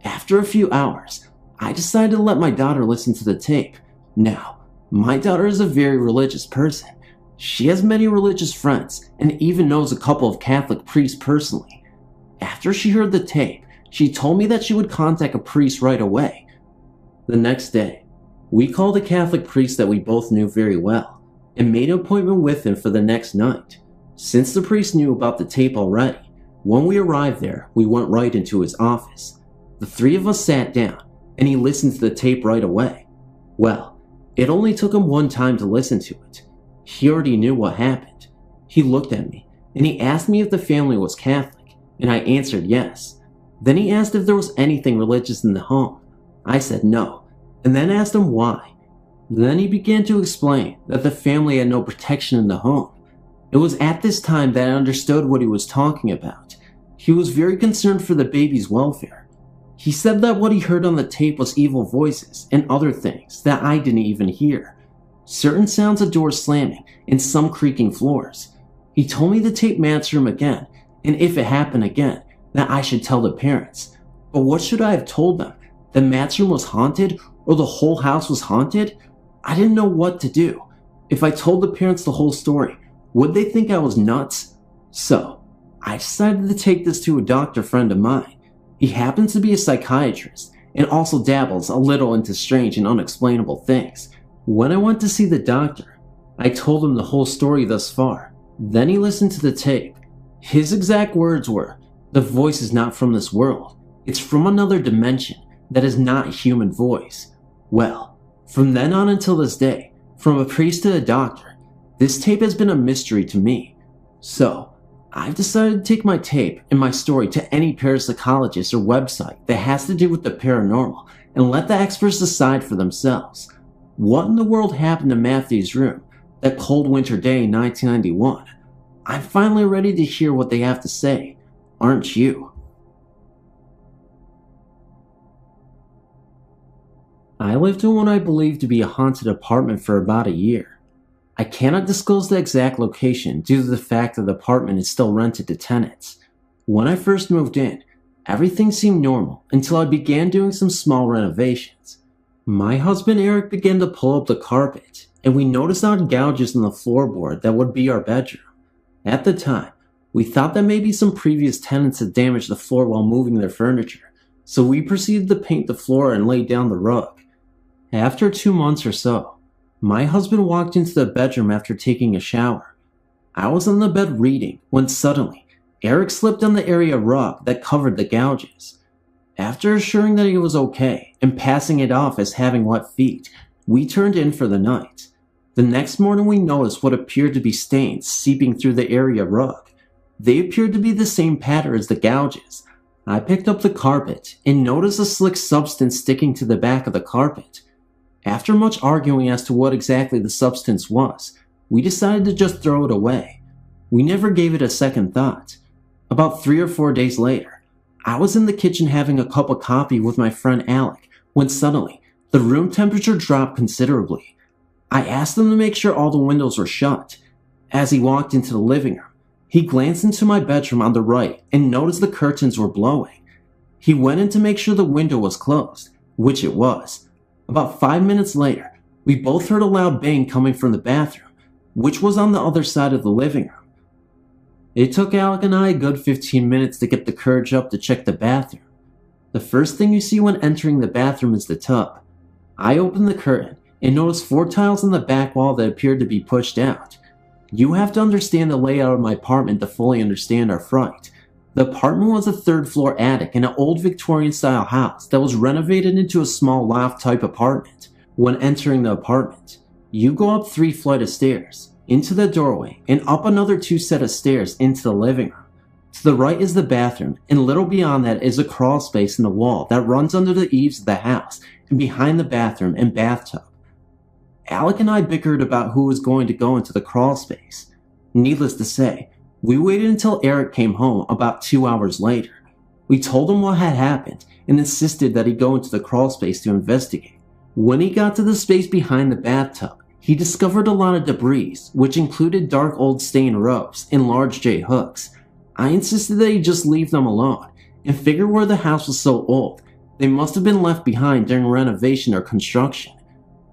After a few hours, I decided to let my daughter listen to the tape. Now, my daughter is a very religious person. She has many religious friends and even knows a couple of Catholic priests personally. After she heard the tape, she told me that she would contact a priest right away. The next day, we called a Catholic priest that we both knew very well and made an appointment with him for the next night. Since the priest knew about the tape already, when we arrived there, we went right into his office. The three of us sat down and he listened to the tape right away. Well, it only took him one time to listen to it. He already knew what happened. He looked at me and he asked me if the family was Catholic, and I answered yes. Then he asked if there was anything religious in the home. I said no, and then asked him why. Then he began to explain that the family had no protection in the home. It was at this time that I understood what he was talking about. He was very concerned for the baby's welfare. He said that what he heard on the tape was evil voices and other things that I didn't even hear. Certain sounds of doors slamming and some creaking floors. He told me to tape Matt's room again, and if it happened again, that I should tell the parents. But what should I have told them? That Matt's room was haunted or the whole house was haunted? I didn't know what to do. If I told the parents the whole story, would they think I was nuts? So, I decided to take this to a doctor friend of mine. He happens to be a psychiatrist and also dabbles a little into strange and unexplainable things. When I went to see the doctor, I told him the whole story thus far. Then he listened to the tape. His exact words were, "The voice is not from this world. It's from another dimension that is not a human voice." Well, from then on until this day, from a priest to a doctor, this tape has been a mystery to me. So, I've decided to take my tape and my story to any parapsychologist or website that has to do with the paranormal and let the experts decide for themselves. What in the world happened to Matthew's room that cold winter day in 1991? I'm finally ready to hear what they have to say, aren't you? I lived in what I believe to be a haunted apartment for about a year. I cannot disclose the exact location due to the fact that the apartment is still rented to tenants. When I first moved in, everything seemed normal until I began doing some small renovations. My husband Eric began to pull up the carpet, and we noticed odd gouges in the floorboard that would be our bedroom. At the time, we thought that maybe some previous tenants had damaged the floor while moving their furniture, so we proceeded to paint the floor and lay down the rug. After 2 months or so, my husband walked into the bedroom after taking a shower. I was on the bed reading when suddenly, Eric slipped on the area rug that covered the gouges. After assuring that he was okay and passing it off as having wet feet, we turned in for the night. The next morning we noticed what appeared to be stains seeping through the area rug. They appeared to be the same pattern as the gouges. I picked up the carpet and noticed a slick substance sticking to the back of the carpet. After much arguing as to what exactly the substance was, we decided to just throw it away. We never gave it a second thought. About 3 or 4 days later, I was in the kitchen having a cup of coffee with my friend Alec when suddenly the room temperature dropped considerably. I asked him to make sure all the windows were shut. As he walked into the living room, he glanced into my bedroom on the right and noticed the curtains were blowing. He went in to make sure the window was closed, which it was. About 5 minutes later, we both heard a loud bang coming from the bathroom, which was on the other side of the living room. It took Alec and I a good 15 minutes to get the courage up to check the bathroom. The first thing you see when entering the bathroom is the tub. I opened the curtain and noticed 4 tiles on the back wall that appeared to be pushed out. You have to understand the layout of my apartment to fully understand our fright. The apartment was a third-floor attic in an old Victorian-style house that was renovated into a small loft-type apartment. When entering the apartment, you go up 3 flights of stairs, into the doorway, and up another 2 sets of stairs into the living room. To the right is the bathroom, and little beyond that is a crawl space in the wall that runs under the eaves of the house, and behind the bathroom and bathtub. Alec and I bickered about who was going to go into the crawl space. Needless to say, we waited until Eric came home about 2 hours later. We told him what had happened and insisted that he go into the crawl space to investigate. When he got to the space behind the bathtub, he discovered a lot of debris, which included dark old stained ropes and large J hooks. I insisted that he just leave them alone, and figured where the house was so old, they must have been left behind during renovation or construction.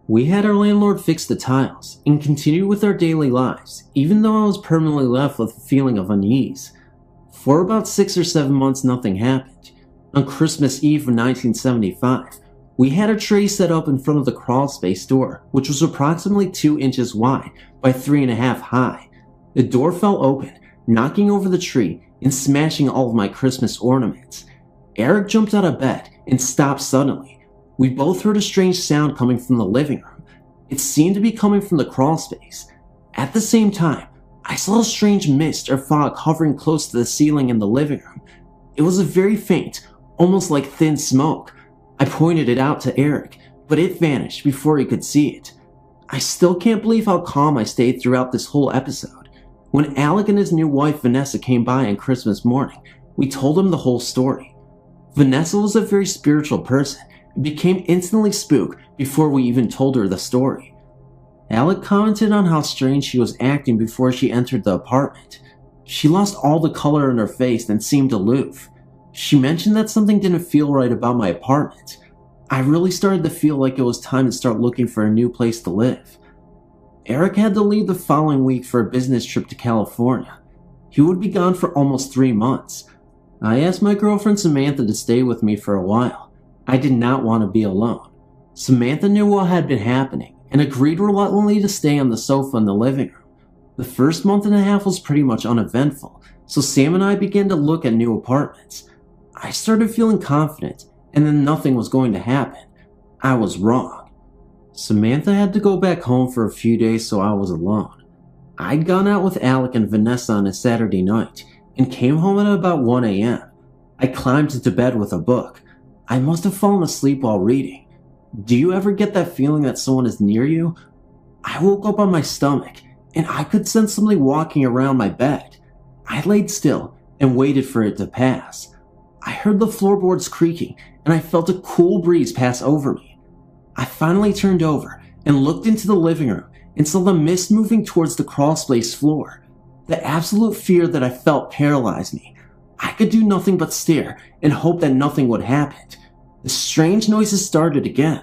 We had our landlord fix the tiles, and continued with our daily lives, even though I was permanently left with a feeling of unease. For about 6 or 7 months nothing happened. On Christmas Eve of 1975, we had a tray set up in front of the crawl space door, which was approximately 2 inches wide by 3.5 high. The door fell open, knocking over the tree and smashing all of my Christmas ornaments. Eric jumped out of bed and stopped suddenly. We both heard a strange sound coming from the living room. It seemed to be coming from the crawl space. At the same time, I saw a strange mist or fog hovering close to the ceiling in the living room. It was a very faint, almost like thin smoke. I pointed it out to Eric, but it vanished before he could see it. I still can't believe how calm I stayed throughout this whole episode. When Alec and his new wife Vanessa came by on Christmas morning, we told him the whole story. Vanessa was a very spiritual person and became instantly spooked before we even told her the story. Alec commented on how strange she was acting before she entered the apartment. She lost all the color in her face and seemed aloof. She mentioned that something didn't feel right about my apartment. I really started to feel like it was time to start looking for a new place to live. Eric had to leave the following week for a business trip to California. He would be gone for almost 3 months. I asked my girlfriend Samantha to stay with me for a while. I did not want to be alone. Samantha knew what had been happening and agreed reluctantly to stay on the sofa in the living room. The first month and a half was pretty much uneventful, so Sam and I began to look at new apartments. I started feeling confident, and then nothing was going to happen. I was wrong. Samantha had to go back home for a few days, so I was alone. I'd gone out with Alec and Vanessa on a Saturday night and came home at about 1 a.m. I climbed into bed with a book. I must have fallen asleep while reading. Do you ever get that feeling that someone is near you? I woke up on my stomach and I could sense somebody walking around my bed. I laid still and waited for it to pass. I heard the floorboards creaking and I felt a cool breeze pass over me. I finally turned over and looked into the living room and saw the mist moving towards the crawl space floor. The absolute fear that I felt paralyzed me. I could do nothing but stare and hope that nothing would happen. The strange noises started again.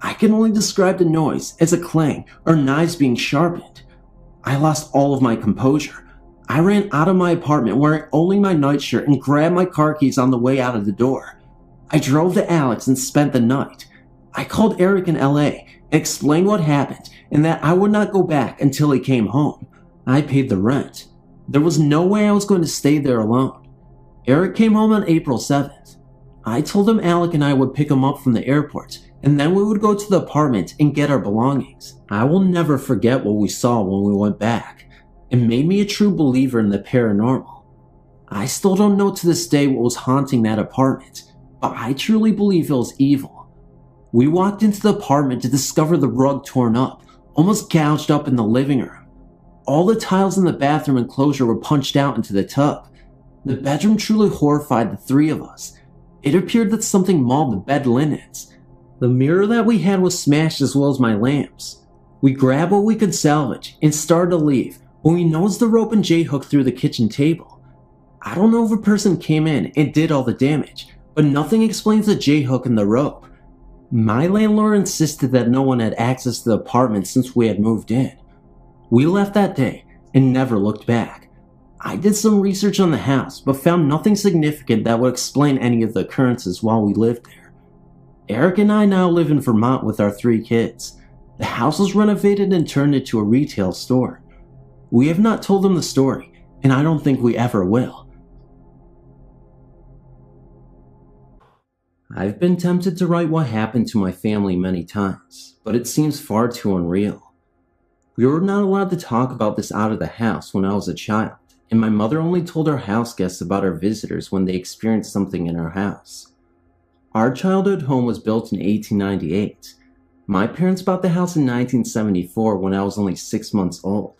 I can only describe the noise as a clang or knives being sharpened. I lost all of my composure. I ran out of my apartment wearing only my nightshirt and grabbed my car keys on the way out of the door. I drove to Alex and spent the night. I called Eric in LA and explained what happened and that I would not go back until he came home. I paid the rent. There was no way I was going to stay there alone. Eric came home on April 7th. I told him Alec and I would pick him up from the airport and then we would go to the apartment and get our belongings. I will never forget what we saw when we went back. It made me a true believer in the paranormal. I still don't know to this day what was haunting that apartment, but I truly believe it was evil. We walked into the apartment to discover the rug torn up, almost gouged up in the living room. All the tiles in the bathroom enclosure were punched out into the tub. The bedroom truly horrified the 3 of us. It appeared that something mauled the bed linens. The mirror that we had was smashed as well as my lamps. We grabbed what we could salvage and started to leave when we noticed the rope and J-hook through the kitchen table. I don't know if a person came in and did all the damage, but nothing explains the J-hook and the rope. My landlord insisted that no one had access to the apartment since we had moved in. We left that day and never looked back. I did some research on the house but found nothing significant that would explain any of the occurrences while we lived there. Eric and I now live in Vermont with our 3 kids. The house was renovated and turned into a retail store. We have not told them the story, and I don't think we ever will. I've been tempted to write what happened to my family many times, but it seems far too unreal. We were not allowed to talk about this out of the house when I was a child, and my mother only told our house guests about our visitors when they experienced something in our house. Our childhood home was built in 1898. My parents bought the house in 1974 when I was only 6 months old.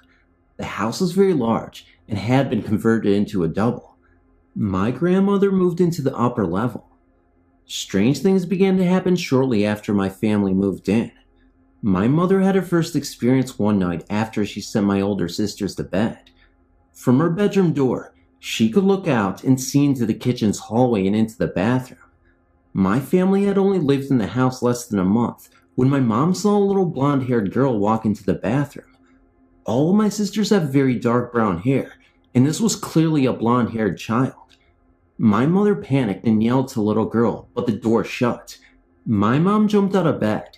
The house was very large and had been converted into a double. My grandmother moved into the upper level. Strange things began to happen shortly after my family moved in. My mother had her first experience one night after she sent my older sisters to bed. From her bedroom door, she could look out and see into the kitchen's hallway and into the bathroom. My family had only lived in the house less than a month when my mom saw a little blonde-haired girl walk into the bathroom. All of my sisters have very dark brown hair, and this was clearly a blonde-haired child. My mother panicked and yelled to the little girl, but the door shut. My mom jumped out of bed.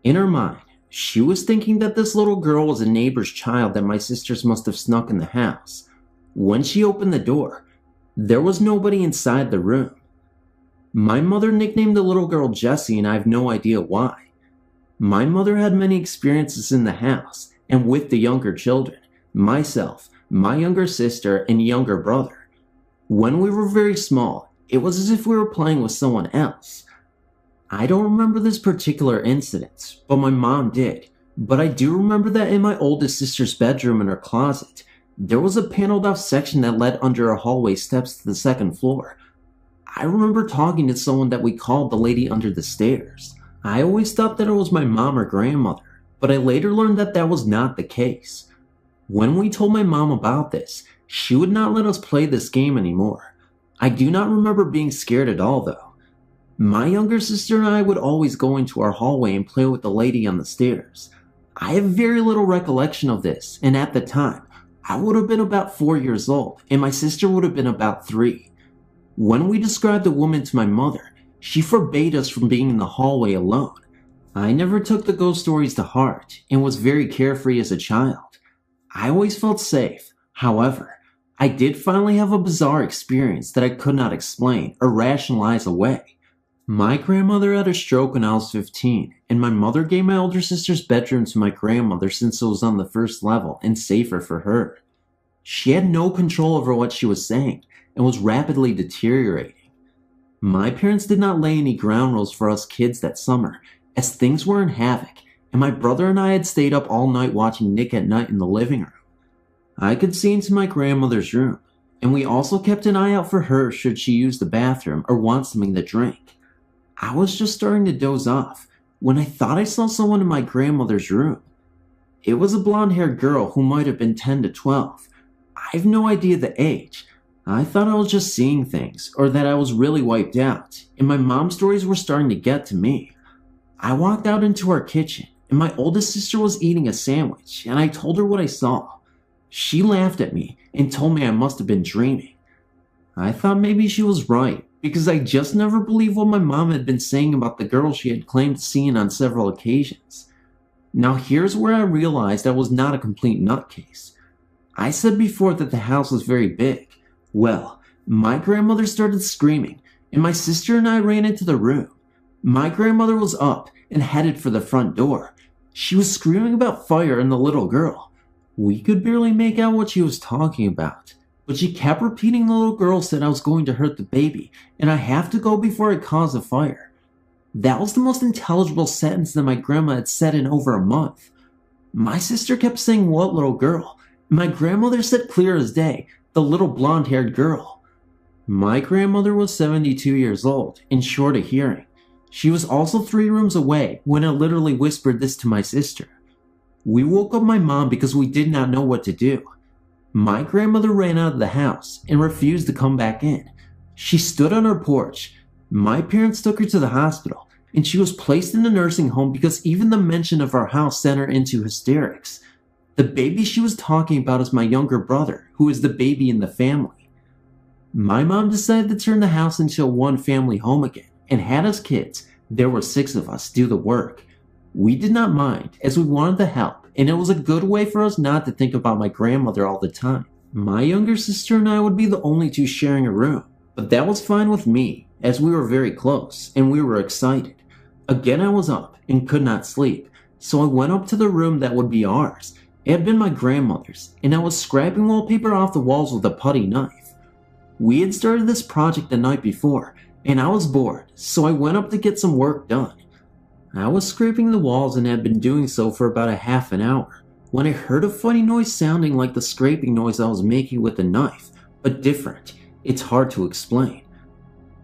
In her mind, she was thinking that this little girl was a neighbor's child that my sisters must have snuck in the house. When she opened the door, there was nobody inside the room. My mother nicknamed the little girl Jessie, and I have no idea why. My mother had many experiences in the house and with the younger children, myself, my younger sister, and younger brother. When we were very small, it was as if we were playing with someone else. I don't remember this particular incident, but my mom did. But I do remember that in my oldest sister's bedroom in her closet, there was a paneled off section that led under our hallway steps to the second floor. I remember talking to someone that we called the lady under the stairs. I always thought that it was my mom or grandmother, but I later learned that that was not the case. When we told my mom about this, she would not let us play this game anymore. I do not remember being scared at all though. My younger sister and I would always go into our hallway and play with the lady on the stairs. I have very little recollection of this, and at the time, I would have been about 4 years old, and my sister would have been about 3. When we described the woman to my mother, she forbade us from being in the hallway alone. I never took the ghost stories to heart, and was very carefree as a child. I always felt safe. However, I did finally have a bizarre experience that I could not explain or rationalize away. My grandmother had a stroke when I was 15, and my mother gave my older sister's bedroom to my grandmother since it was on the first level and safer for her. She had no control over what she was saying and was rapidly deteriorating. My parents did not lay any ground rules for us kids that summer, as things were in havoc, and my brother and I had stayed up all night watching Nick at Night in the living room. I could see into my grandmother's room, and we also kept an eye out for her should she use the bathroom or want something to drink. I was just starting to doze off when I thought I saw someone in my grandmother's room. It was a blonde-haired girl who might have been 10 to 12. I have no idea the age. I thought I was just seeing things, or that I was really wiped out, and my mom's stories were starting to get to me. I walked out into our kitchen, and my oldest sister was eating a sandwich, and I told her what I saw. She laughed at me and told me I must have been dreaming. I thought maybe she was right, because I just never believed what my mom had been saying about the girl she had claimed seeing on several occasions. Now here's where I realized I was not a complete nutcase. I said before that the house was very big. Well, my grandmother started screaming, and my sister and I ran into the room. My grandmother was up and headed for the front door. She was screaming about fire and the little girl. We could barely make out what she was talking about, but she kept repeating the little girl said I was going to hurt the baby, and I have to go before I cause a fire. That was the most intelligible sentence that my grandma had said in over a month. My sister kept saying, "What little girl?" My grandmother said clear as day, "The little blonde-haired girl." My grandmother was 72 years old and short of hearing. She was also 3 rooms away when I literally whispered this to my sister. We woke up my mom because we did not know what to do. My grandmother ran out of the house and refused to come back in. She stood on her porch. My parents took her to the hospital, and she was placed in a nursing home because even the mention of our house sent her into hysterics. The baby she was talking about is my younger brother, who is the baby in the family. My mom decided to turn the house into a one-family home again, and had us kids, there were 6 of us, do the work. We did not mind, as we wanted to help, and it was a good way for us not to think about my grandmother all the time. My younger sister and I would be the only 2 sharing a room, but that was fine with me, as we were very close and we were excited. Again, I was up and could not sleep, so I went up to the room that would be ours. It had been my grandmother's, and I was scraping wallpaper off the walls with a putty knife. We had started this project the night before, and I was bored, so I went up to get some work done. I was scraping the walls and had been doing so for about a half an hour, when I heard a funny noise sounding like the scraping noise I was making with the knife, but different. It's hard to explain.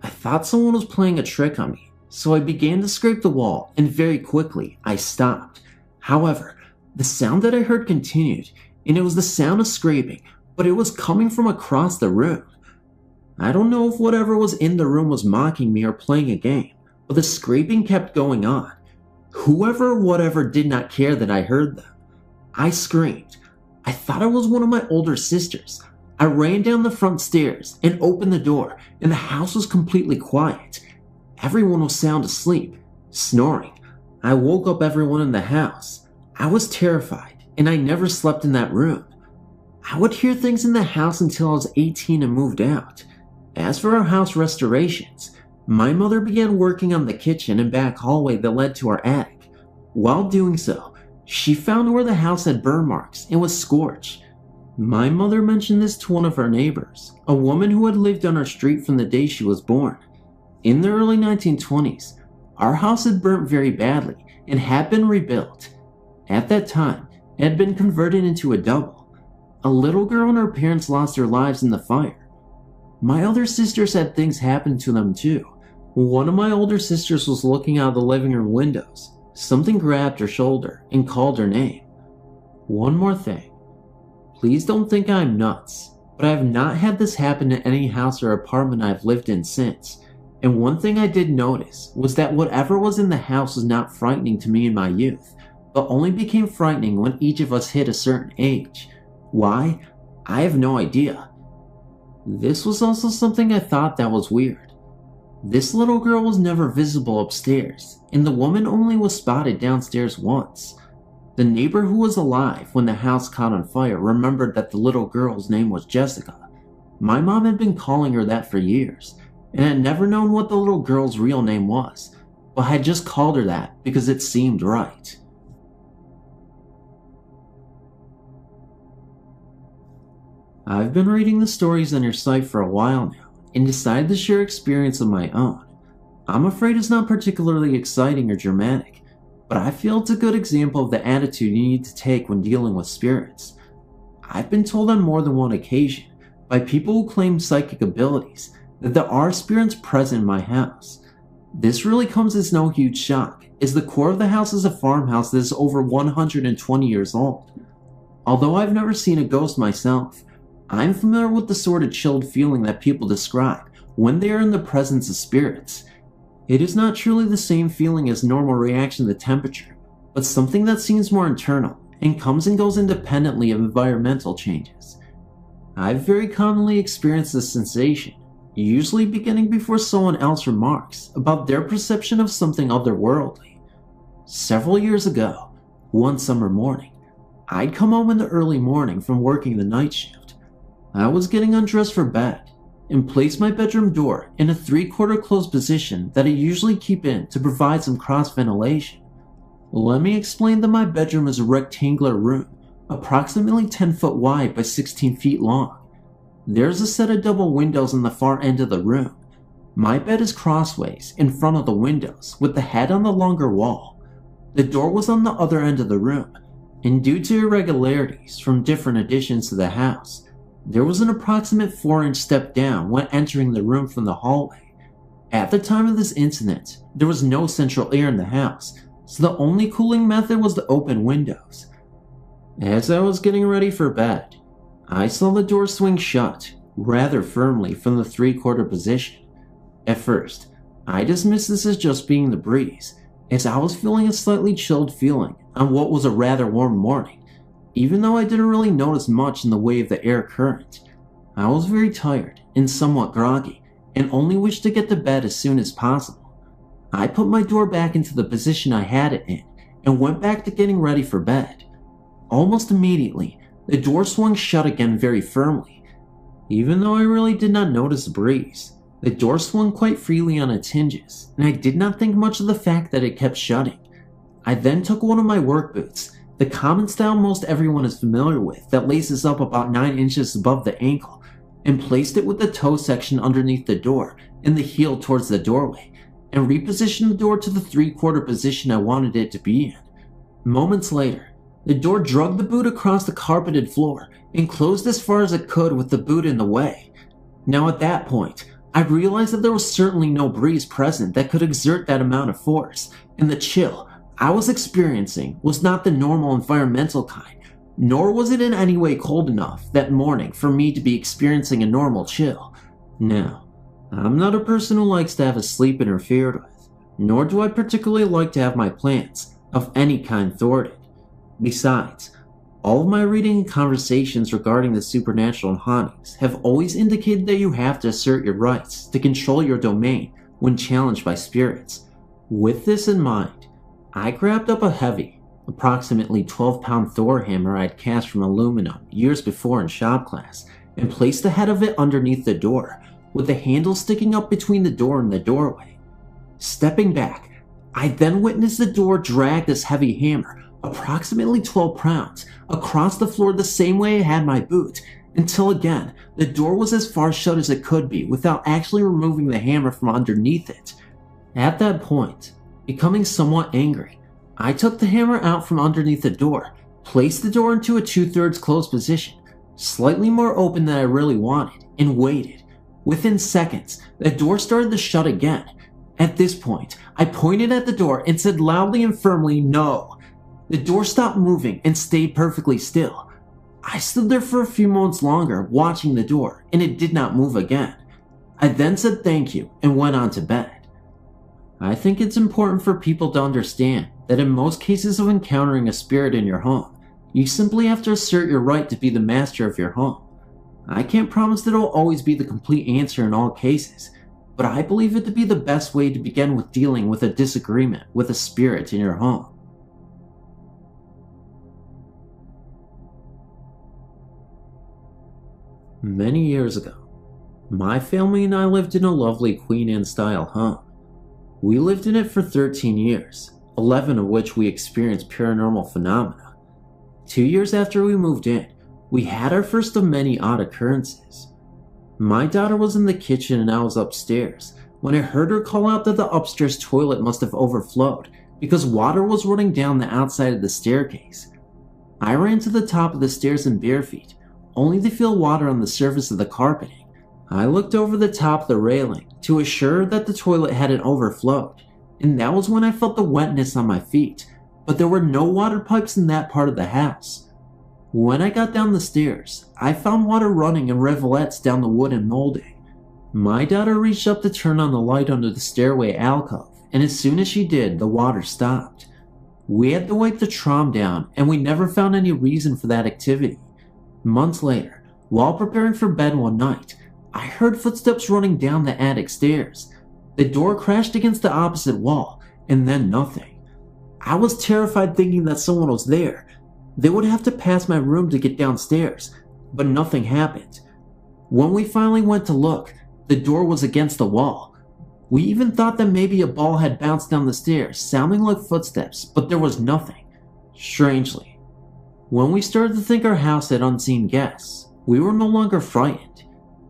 I thought someone was playing a trick on me, so I began to scrape the wall, and very quickly I stopped. However, the sound that I heard continued, and it was the sound of scraping, but it was coming from across the room. I don't know if whatever was in the room was mocking me or playing a game, but the scraping kept going on. Whoever or whatever did not care that I heard them. I screamed. I thought it was one of my older sisters. I ran down the front stairs and opened the door, and the house was completely quiet. Everyone was sound asleep, snoring. I woke up everyone in the house. I was terrified, and I never slept in that room. I would hear things in the house until I was 18 and moved out. As for our house restorations, my mother began working on the kitchen and back hallway that led to our attic. While doing so, she found where the house had burn marks and was scorched. My mother mentioned this to one of our neighbors, a woman who had lived on our street from the day she was born. In the early 1920s, our house had burnt very badly and had been rebuilt. At that time, it had been converted into a double. A little girl and her parents lost their lives in the fire. My other sisters had things happen to them too. One of my older sisters was looking out of the living room windows. Something grabbed her shoulder and called her name. One more thing. Please don't think I'm nuts, but I have not had this happen in any house or apartment I've lived in since. And one thing I did notice was that whatever was in the house was not frightening to me in my youth, but only became frightening when each of us hit a certain age. Why? I have no idea. This was also something I thought that was weird. This little girl was never visible upstairs, and the woman only was spotted downstairs once. The neighbor who was alive when the house caught on fire remembered that the little girl's name was Jessica. My mom had been calling her that for years, and had never known what the little girl's real name was, but had just called her that because it seemed right. I've been reading the stories on your site for a while now, and decided to share experience of my own. I'm afraid it's not particularly exciting or dramatic, but I feel it's a good example of the attitude you need to take when dealing with spirits. I've been told on more than one occasion, by people who claim psychic abilities, that there are spirits present in my house. This really comes as no huge shock, as the core of the house is a farmhouse that is over 120 years old. Although I've never seen a ghost myself, I'm familiar with the sort of chilled feeling that people describe when they are in the presence of spirits. It is not truly the same feeling as normal reaction to temperature, but something that seems more internal and comes and goes independently of environmental changes. I've very commonly experienced this sensation, usually beginning before someone else remarks about their perception of something otherworldly. Several years ago, one summer morning, I'd come home in the early morning from working the night shift. I was getting undressed for bed and placed my bedroom door in a 3/4 closed position that I usually keep in to provide some cross ventilation. Let me explain that my bedroom is a rectangular room, approximately 10 foot wide by 16 feet long. There's a set of double windows on the far end of the room. My bed is crossways in front of the windows with the head on the longer wall. The door was on the other end of the room, and due to irregularities from different additions to the house, there was an approximate 4-inch step down when entering the room from the hallway. At the time of this incident, there was no central air in the house, so the only cooling method was to open windows. As I was getting ready for bed, I saw the door swing shut, rather firmly from the 3/4 position. At first, I dismissed this as just being the breeze, as I was feeling a slightly chilled feeling on what was a rather warm morning. Even though I didn't really notice much in the way of the air current, I was very tired and somewhat groggy, and only wished to get to bed as soon as possible. I put my door back into the position I had it in, and went back to getting ready for bed. Almost immediately, the door swung shut again very firmly. Even though I really did not notice the breeze, The door swung quite freely on its hinges, and I did not think much of the fact that it kept shutting. I then took one of my work boots, the common style most everyone is familiar with that laces up about 9 inches above the ankle, and placed it with the toe section underneath the door and the heel towards the doorway, and repositioned the door to the 3/4 position I wanted it to be in. Moments later, the door dragged the boot across the carpeted floor and closed as far as it could with the boot in the way. Now at that point, I realized that there was certainly no breeze present that could exert that amount of force, and the chill I was experiencing was not the normal environmental kind, nor was it in any way cold enough that morning for me to be experiencing a normal chill. Now, I'm not a person who likes to have his sleep interfered with, nor do I particularly like to have my plans of any kind thwarted. Besides, all of my reading and conversations regarding the supernatural and hauntings have always indicated that you have to assert your rights to control your domain when challenged by spirits. With this in mind, I grabbed up a heavy, approximately 12-pound Thor hammer I had cast from aluminum years before in shop class and placed the head of it underneath the door, with the handle sticking up between the door and the doorway. Stepping back, I then witnessed the door drag this heavy hammer, approximately 12 pounds, across the floor the same way I had my boot, until again, the door was as far shut as it could be without actually removing the hammer from underneath it. At that point, becoming somewhat angry, I took the hammer out from underneath the door, placed the door into a 2/3 closed position, slightly more open than I really wanted, and waited. Within seconds, the door started to shut again. At this point, I pointed at the door and said loudly and firmly, "No." The door stopped moving and stayed perfectly still. I stood there for a few moments longer watching the door, and it did not move again. I then said thank you and went on to bed. I think it's important for people to understand that in most cases of encountering a spirit in your home, you simply have to assert your right to be the master of your home. I can't promise that it will always be the complete answer in all cases, but I believe it to be the best way to begin with dealing with a disagreement with a spirit in your home. Many years ago, my family and I lived in a lovely Queen Anne style home. We lived in it for 13 years, 11 of which we experienced paranormal phenomena. 2 years after we moved in, we had our first of many odd occurrences. My daughter was in the kitchen and I was upstairs when I heard her call out that the upstairs toilet must have overflowed because water was running down the outside of the staircase. I ran to the top of the stairs in bare feet, only to feel water on the surface of the carpeting. I looked over the top of the railing to assure that the toilet hadn't overflowed, and that was when I felt the wetness on my feet, but there were no water pipes in that part of the house. When I got down the stairs, I found water running in rivulets down the wooden molding. My daughter reached up to turn on the light under the stairway alcove, and as soon as she did, the water stopped. We had to wipe the trom down, and we never found any reason for that activity. Months later, while preparing for bed one night, I heard footsteps running down the attic stairs. The door crashed against the opposite wall, and then nothing. I was terrified thinking that someone was there. They would have to pass my room to get downstairs, but nothing happened. When we finally went to look, the door was against the wall. We even thought that maybe a ball had bounced down the stairs, sounding like footsteps, but there was nothing. Strangely, when we started to think our house had unseen guests, we were no longer frightened.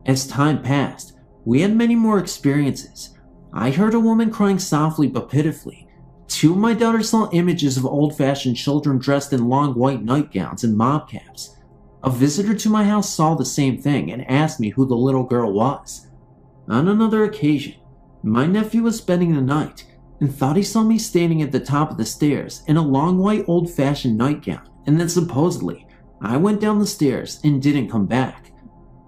As time passed, we had many more experiences. I heard a woman crying softly but pitifully. 2 of my daughters saw images of old-fashioned children dressed in long white nightgowns and mob caps. A visitor to my house saw the same thing and asked me who the little girl was. On another occasion, my nephew was spending the night and thought he saw me standing at the top of the stairs in a long white old-fashioned nightgown, and then supposedly I went down the stairs and didn't come back.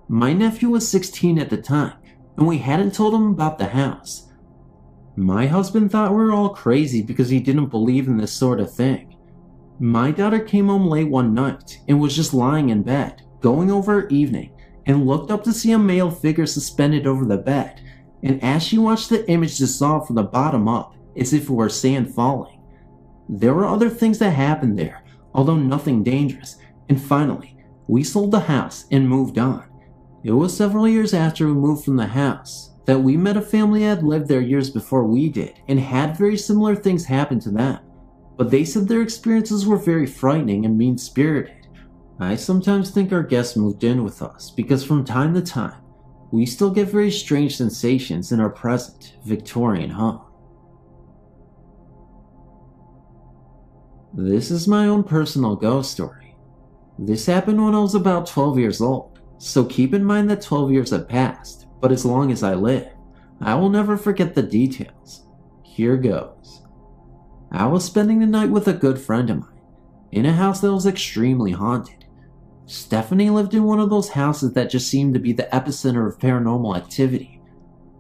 My nephew was 16 at the time, and we hadn't told him about the house. My husband thought we were all crazy because he didn't believe in this sort of thing. My daughter came home late one night and was just lying in bed, going over her evening, and looked up to see a male figure suspended over the bed, and as she watched the image dissolve from the bottom up, as if it were sand falling. There were other things that happened there, although nothing dangerous, and finally, we sold the house and moved on. It was several years after we moved from the house, that we met a family that had lived there years before we did and had very similar things happen to them, but they said their experiences were very frightening and mean-spirited. I sometimes think our guests moved in with us because from time to time, we still get very strange sensations in our present Victorian home. This is my own personal ghost story. This happened when I was about 12 years old, so keep in mind that 12 years have passed, but as long as I live, I will never forget the details. Here goes. I was spending the night with a good friend of mine, in a house that was extremely haunted. Stephanie lived in one of those houses that just seemed to be the epicenter of paranormal activity.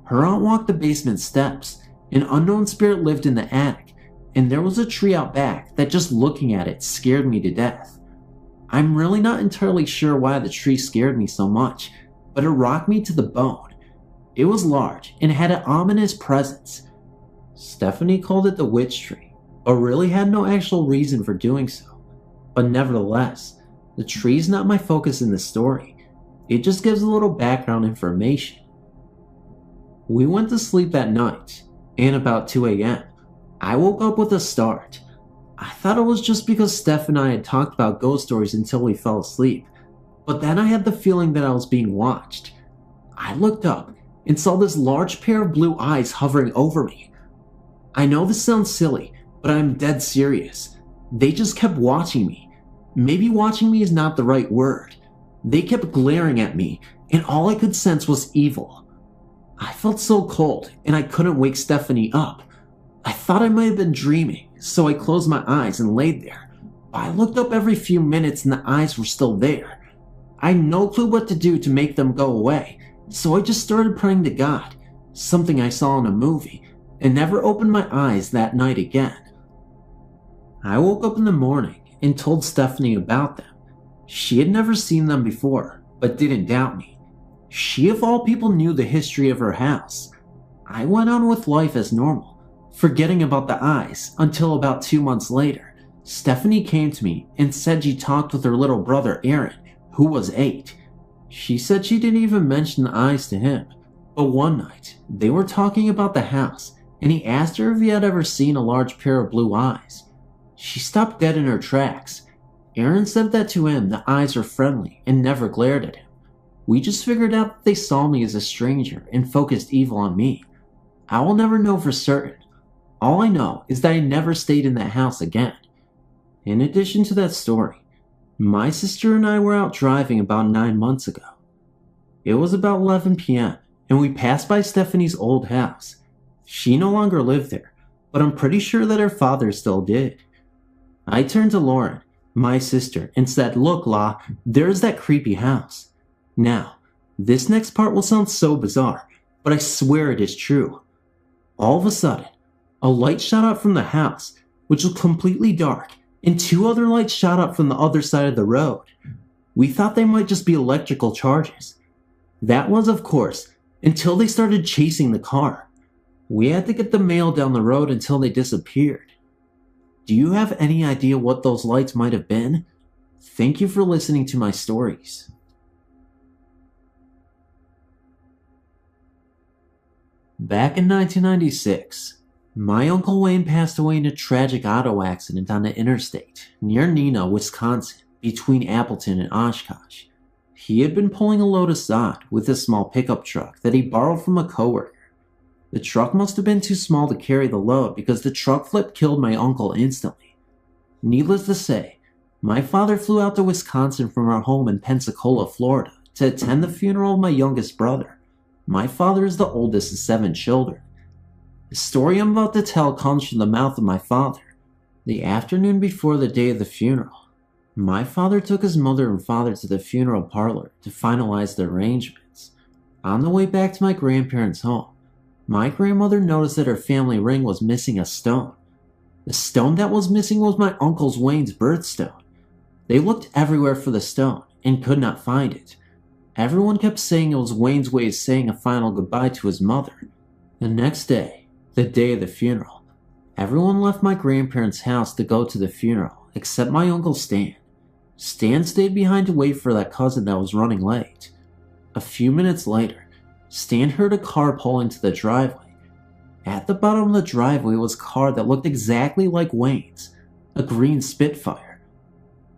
Her aunt walked the basement steps, an unknown spirit lived in the attic, and there was a tree out back that just looking at it scared me to death. I'm really not entirely sure why the tree scared me so much, but it rocked me to the bone. It was large and had an ominous presence. Stephanie called it the witch tree, but really had no actual reason for doing so. But nevertheless, the tree is not my focus in the story. It just gives a little background information. We went to sleep that night, and about 2 a.m., I woke up with a start. I thought it was just because Steph and I had talked about ghost stories until we fell asleep, but then I had the feeling that I was being watched. I looked up and saw this large pair of blue eyes hovering over me. I know this sounds silly, but I'm dead serious. They just kept watching me. Maybe watching me is not the right word. They kept glaring at me, and all I could sense was evil. I felt so cold, and I couldn't wake Stephanie up. I thought I might have been dreaming, so I closed my eyes and laid there. I looked up every few minutes and the eyes were still there. I had no clue what to do to make them go away, so I just started praying to God, something I saw in a movie, and never opened my eyes that night again. I woke up in the morning and told Stephanie about them. She had never seen them before, but didn't doubt me. She of all people knew the history of her house. I went on with life as normal, forgetting about the eyes until about 2 months later, Stephanie came to me and said she talked with her little brother Aaron, who was 8. She said she didn't even mention the eyes to him, but one night they were talking about the house and he asked her if he had ever seen a large pair of blue eyes. She stopped dead in her tracks. Aaron said that to him the eyes were friendly and never glared at him. We just figured out that they saw me as a stranger and focused evil on me. I will never know for certain. All I know is that I never stayed in that house again. In addition to that story, my sister and I were out driving about 9 months ago. It was about 11 p.m. and we passed by Stephanie's old house. She no longer lived there, but I'm pretty sure that her father still did. I turned to Lauren, my sister, and said, "Look, La, there's that creepy house." Now, this next part will sound so bizarre, but I swear it is true. All of a sudden, a light shot up from the house, which was completely dark, and 2 other lights shot up from the other side of the road. We thought they might just be electrical charges. That was, of course, until they started chasing the car. We had to get the mail down the road until they disappeared. Do you have any idea what those lights might have been? Thank you for listening to my stories. Back in 1996, my Uncle Wayne passed away in a tragic auto accident on the interstate near Neenah, Wisconsin, between Appleton and Oshkosh. He had been pulling a load of sod with a small pickup truck that he borrowed from a coworker. The truck must have been too small to carry the load because the truck flip killed my uncle instantly. Needless to say, my father flew out to Wisconsin from our home in Pensacola, Florida, to attend the funeral of my youngest brother. My father is the oldest of 7 children. The story I'm about to tell comes from the mouth of my father. The afternoon before the day of the funeral, my father took his mother and father to the funeral parlor to finalize the arrangements. On the way back to my grandparents' home, my grandmother noticed that her family ring was missing a stone. The stone that was missing was my Uncle Wayne's birthstone. They looked everywhere for the stone and could not find it. Everyone kept saying it was Wayne's way of saying a final goodbye to his mother. The next day, the day of the funeral, everyone left my grandparents' house to go to the funeral except my Uncle Stan. Stan stayed behind to wait for that cousin that was running late. A few minutes later, Stan heard a car pull into the driveway. At the bottom of the driveway was a car that looked exactly like Wayne's, a green Spitfire.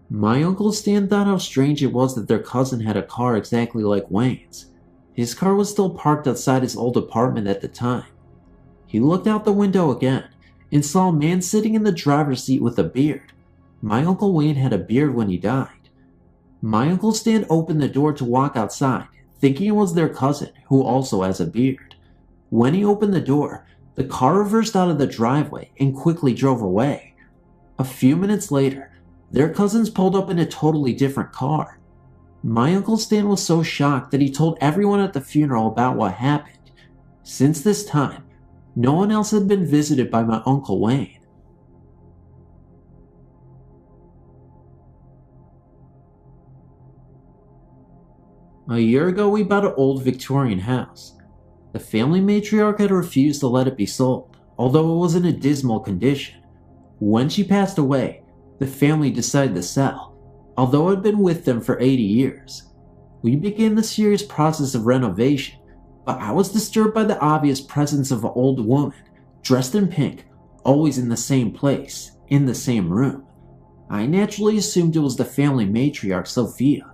My Uncle Stan thought how strange it was that their cousin had a car exactly like Wayne's. His car was still parked outside his old apartment at the time. He looked out the window again and saw a man sitting in the driver's seat with a beard. My Uncle Wayne had a beard when he died. My Uncle Stan opened the door to walk outside, thinking it was their cousin, who also has a beard. When he opened the door, the car reversed out of the driveway and quickly drove away. A few minutes later, their cousins pulled up in a totally different car. My Uncle Stan was so shocked that he told everyone at the funeral about what happened. Since this time, no one else had been visited by my Uncle Wayne. A year ago, we bought an old Victorian house. The family matriarch had refused to let it be sold, although it was in a dismal condition. When she passed away, the family decided to sell, although it had been with them for 80 years. We began the serious process of renovation, but I was disturbed by the obvious presence of an old woman, dressed in pink, always in the same place, in the same room. I naturally assumed it was the family matriarch, Sophia.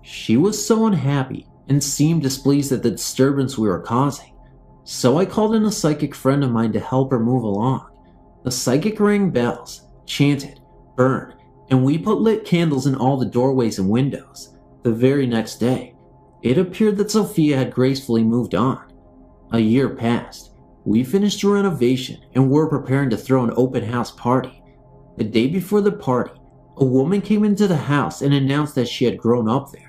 She was so unhappy and seemed displeased at the disturbance we were causing, so I called in a psychic friend of mine to help her move along. The psychic rang bells, chanted, burned, and we put lit candles in all the doorways and windows. The very next day, it appeared that Sophia had gracefully moved on. A year passed. We finished the renovation and were preparing to throw an open house party. The day before the party, a woman came into the house and announced that she had grown up there.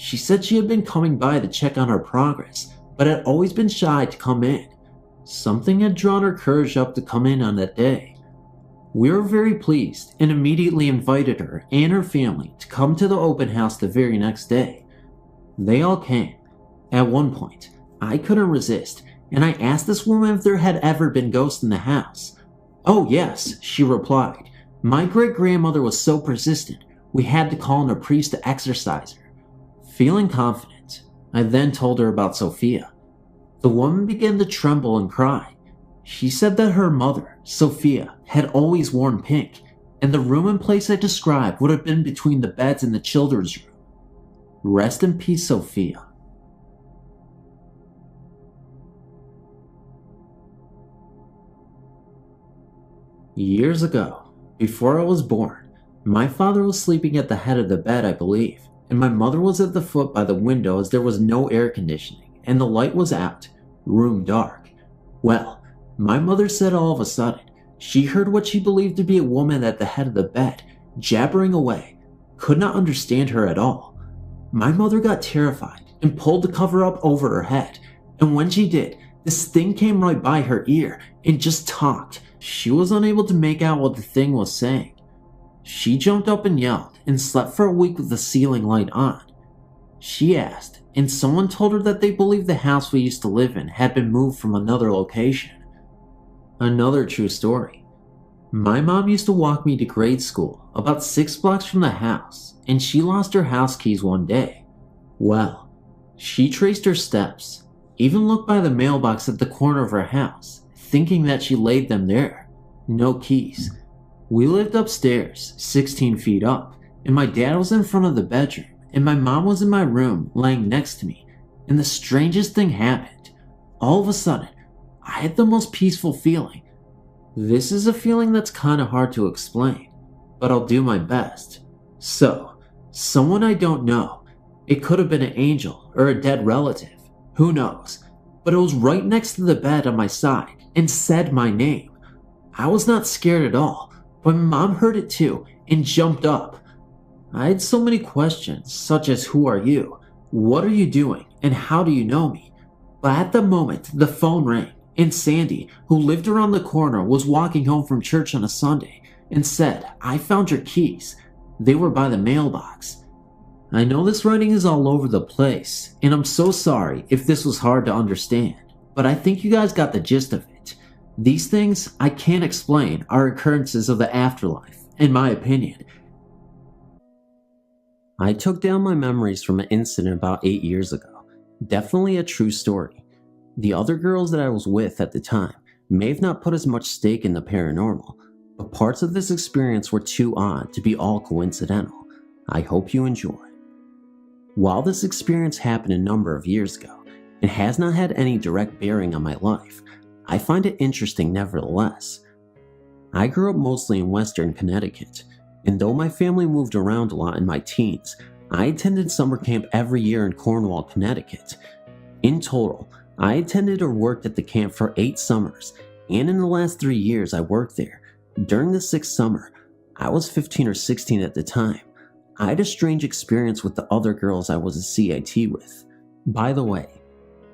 She said she had been coming by to check on her progress, but had always been shy to come in. Something had drawn her courage up to come in on that day. We were very pleased and immediately invited her and her family to come to the open house the very next day. They all came. At one point, I couldn't resist, and I asked this woman if there had ever been ghosts in the house. "Oh yes," she replied. "My great-grandmother was so persistent, we had to call in a priest to exorcise her." Feeling confident, I then told her about Sophia. The woman began to tremble and cry. She said that her mother, Sophia, had always worn pink, and the room and place I described would have been between the beds in the children's room. Rest in peace, Sophia. Years ago, before I was born, my father was sleeping at the head of the bed, I believe, and my mother was at the foot by the window as there was no air conditioning and the light was out, room dark. Well, my mother said all of a sudden, she heard what she believed to be a woman at the head of the bed, jabbering away, could not understand her at all. My mother got terrified and pulled the cover up over her head, and when she did, this thing came right by her ear and just talked. She was unable to make out what the thing was saying. She jumped up and yelled and slept for a week with the ceiling light on. She asked, and someone told her that they believed the house we used to live in had been moved from another location. Another true story. My mom used to walk me to grade school about 6 blocks from the house, and she lost her house keys one day. Well, she traced her steps, even looked by the mailbox at the corner of her house, thinking that she laid them there. No keys. We lived upstairs, 16 feet up, and my dad was in front of the bedroom, and my mom was in my room laying next to me, and the strangest thing happened. All of a sudden, I had the most peaceful feeling. This is a feeling that's kinda hard to explain, but I'll do my best. So, someone I don't know. It could have been an angel or a dead relative. Who knows? But it was right next to the bed on my side and said my name. I was not scared at all, but my mom heard it too and jumped up. I had so many questions, such as who are you, what are you doing, and how do you know me? But at the moment, the phone rang, and Sandy, who lived around the corner, was walking home from church on a Sunday and said, "I found your keys. They were by the mailbox." I know this writing is all over the place, and I'm so sorry if this was hard to understand, but I think you guys got the gist of it. These things I can't explain are occurrences of the afterlife, in my opinion. I took down my memories from an incident about 8 years ago. Definitely a true story. The other girls that I was with at the time may have not put as much stake in the paranormal, but parts of this experience were too odd to be all coincidental. I hope you enjoy. While this experience happened a number of years ago, and has not had any direct bearing on my life, I find it interesting nevertheless. I grew up mostly in Western Connecticut, and though my family moved around a lot in my teens, I attended summer camp every year in Cornwall, Connecticut. In total, I attended or worked at the camp for 8 summers, and in the last 3 years I worked there. During the 6th summer, I was 15 or 16 at the time. I had a strange experience with the other girls I was a CIT with. By the way,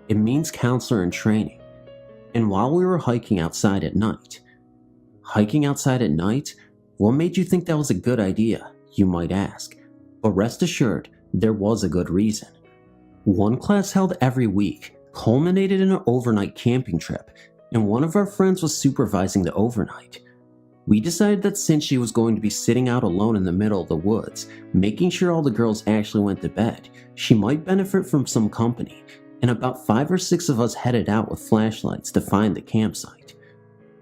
it means counselor in training. And while we were hiking outside at night, what made you think that was a good idea, you might ask? But rest assured, there was a good reason. One class held every week culminated in an overnight camping trip, and one of our friends was supervising the overnight. We decided that since she was going to be sitting out alone in the middle of the woods, making sure all the girls actually went to bed, she might benefit from some company, and about 5 or 6 of us headed out with flashlights to find the campsite.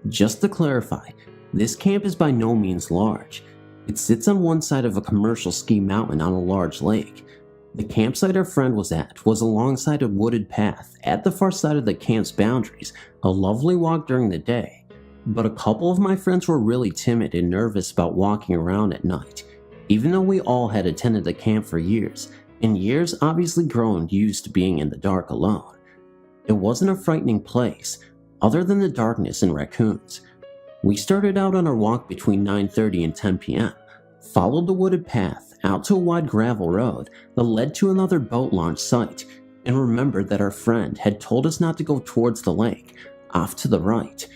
Just to clarify, this camp is by no means large. It sits on one side of a commercial ski mountain on a large lake. The campsite our friend was at was alongside a wooded path at the far side of the camp's boundaries, a lovely walk during the day. But a couple of my friends were really timid and nervous about walking around at night, even though we all had attended the camp for years, and years obviously grown used to being in the dark alone. It wasn't a frightening place, other than the darkness and raccoons. We started out on our walk between 9:30 and 10 p.m., followed the wooded path out to a wide gravel road that led to another boat launch site, and remembered that our friend had told us not to go towards the lake, off to the right.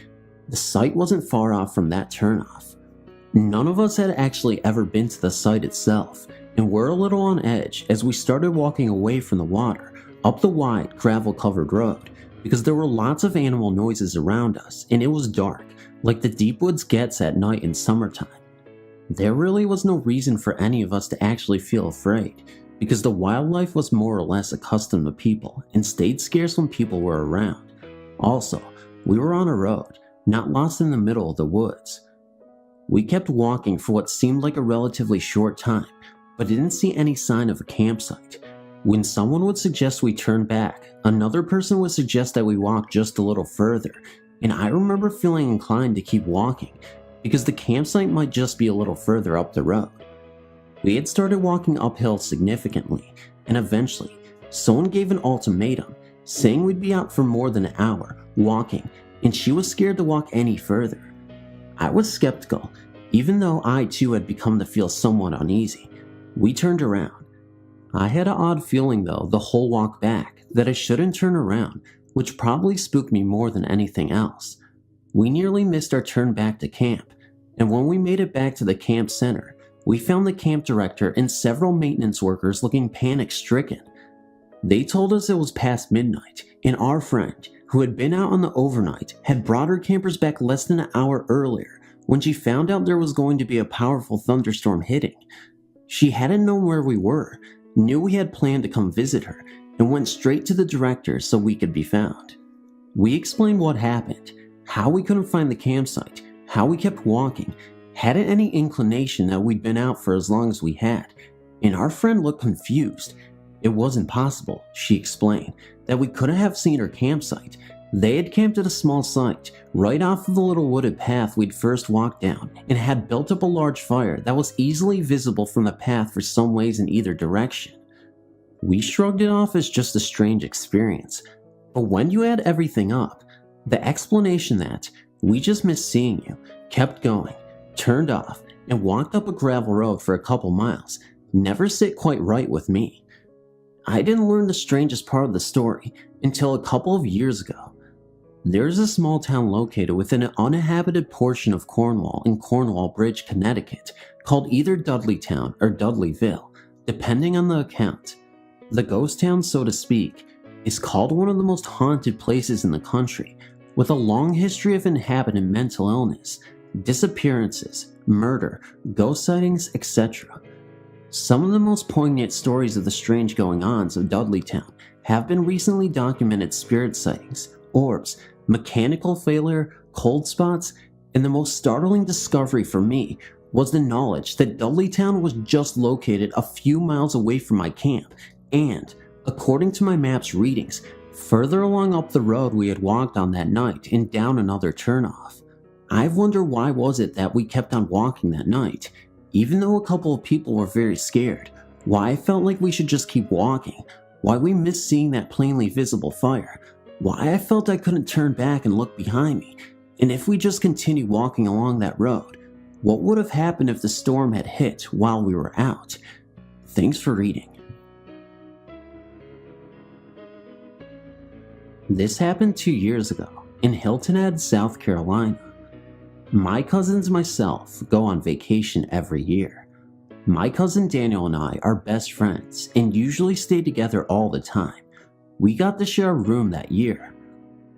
The site wasn't far off from that turnoff. None of us had actually ever been to the site itself, and were a little on edge as we started walking away from the water, up the wide, gravel-covered road, because there were lots of animal noises around us, and it was dark, like the deep woods gets at night in summertime. There really was no reason for any of us to actually feel afraid, because the wildlife was more or less accustomed to people, and stayed scarce when people were around. Also, we were on a road, not lost in the middle of the woods. We kept walking for what seemed like a relatively short time, but didn't see any sign of a campsite. When someone would suggest we turn back, another person would suggest that we walk just a little further, and I remember feeling inclined to keep walking, because the campsite might just be a little further up the road. We had started walking uphill significantly, and eventually, someone gave an ultimatum, saying we'd be out for more than an hour, walking, and she was scared to walk any further. I was skeptical, even though I too had begun to feel somewhat uneasy. We turned around. I had an odd feeling though the whole walk back that I shouldn't turn around, which probably spooked me more than anything else. We nearly missed our turn back to camp, and when we made it back to the camp center, we found the camp director and several maintenance workers looking panic-stricken. They told us it was past midnight, and our friend, who had been out on the overnight, had brought her campers back less than an hour earlier when she found out there was going to be a powerful thunderstorm hitting. She hadn't known where we were, knew we had planned to come visit her, and went straight to the director so we could be found. We explained what happened, how we couldn't find the campsite, how we kept walking, hadn't any inclination that we'd been out for as long as we had, and our friend looked confused. It wasn't possible, she explained, that we couldn't have seen her campsite. They had camped at a small site, right off of the little wooded path we'd first walked down, and had built up a large fire that was easily visible from the path for some ways in either direction. We shrugged it off as just a strange experience, but when you add everything up, the explanation that we just missed seeing you, kept going, turned off, and walked up a gravel road for a couple miles never sit quite right with me. I didn't learn the strangest part of the story until a couple of years ago. There's a small town located within an uninhabited portion of Cornwall in Cornwall Bridge, Connecticut, called either Dudleytown or Dudleyville, depending on the account. The ghost town, so to speak, is called one of the most haunted places in the country, with a long history of inhabitant mental illness, disappearances, murder, ghost sightings, etc. Some of the most poignant stories of the strange going-ons of Dudleytown have been recently documented spirit sightings, orbs, mechanical failure, cold spots, and the most startling discovery for me was the knowledge that Dudleytown was just located a few miles away from my camp and, according to my map's readings, further along up the road we had walked on that night and down another turnoff. I've wondered why was it that we kept on walking that night, even though a couple of people were very scared, why I felt like we should just keep walking, why we missed seeing that plainly visible fire, why I felt I couldn't turn back and look behind me, and if we just continued walking along that road, what would have happened if the storm had hit while we were out? Thanks for reading. This happened 2 years ago in Hilton Head, South Carolina. My cousins and myself go on vacation every year. My cousin Daniel and I are best friends and usually stay together all the time. We got to share a room that year.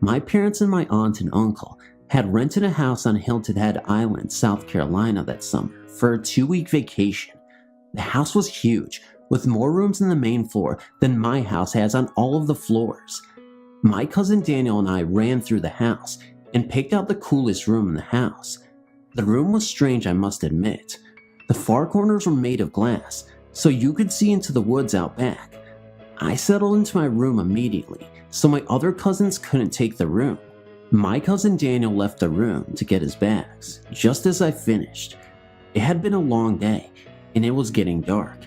My parents and my aunt and uncle had rented a house on Hilton Head Island, South Carolina that summer for a 2-week vacation. The house was huge, with more rooms on the main floor than my house has on all of the floors. My cousin Daniel and I ran through the house and picked out the coolest room in the house. The room was strange, I must admit. The far corners were made of glass, so you could see into the woods out back. I settled into my room immediately, so my other cousins couldn't take the room. My cousin Daniel left the room to get his bags, just as I finished. It had been a long day, and it was getting dark.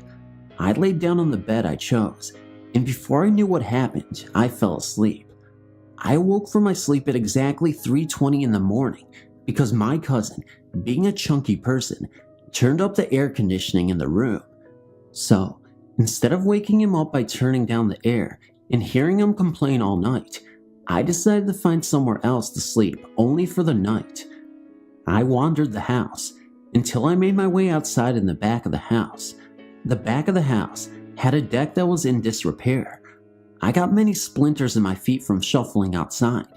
I laid down on the bed I chose, and before I knew what happened, I fell asleep. I awoke from my sleep at exactly 3:20 in the morning because my cousin, being a chunky person, turned up the air conditioning in the room. So, instead of waking him up by turning down the air and hearing him complain all night, I decided to find somewhere else to sleep only for the night. I wandered the house until I made my way outside in the back of the house. The back of the house had a deck that was in disrepair. I got many splinters in my feet from shuffling outside.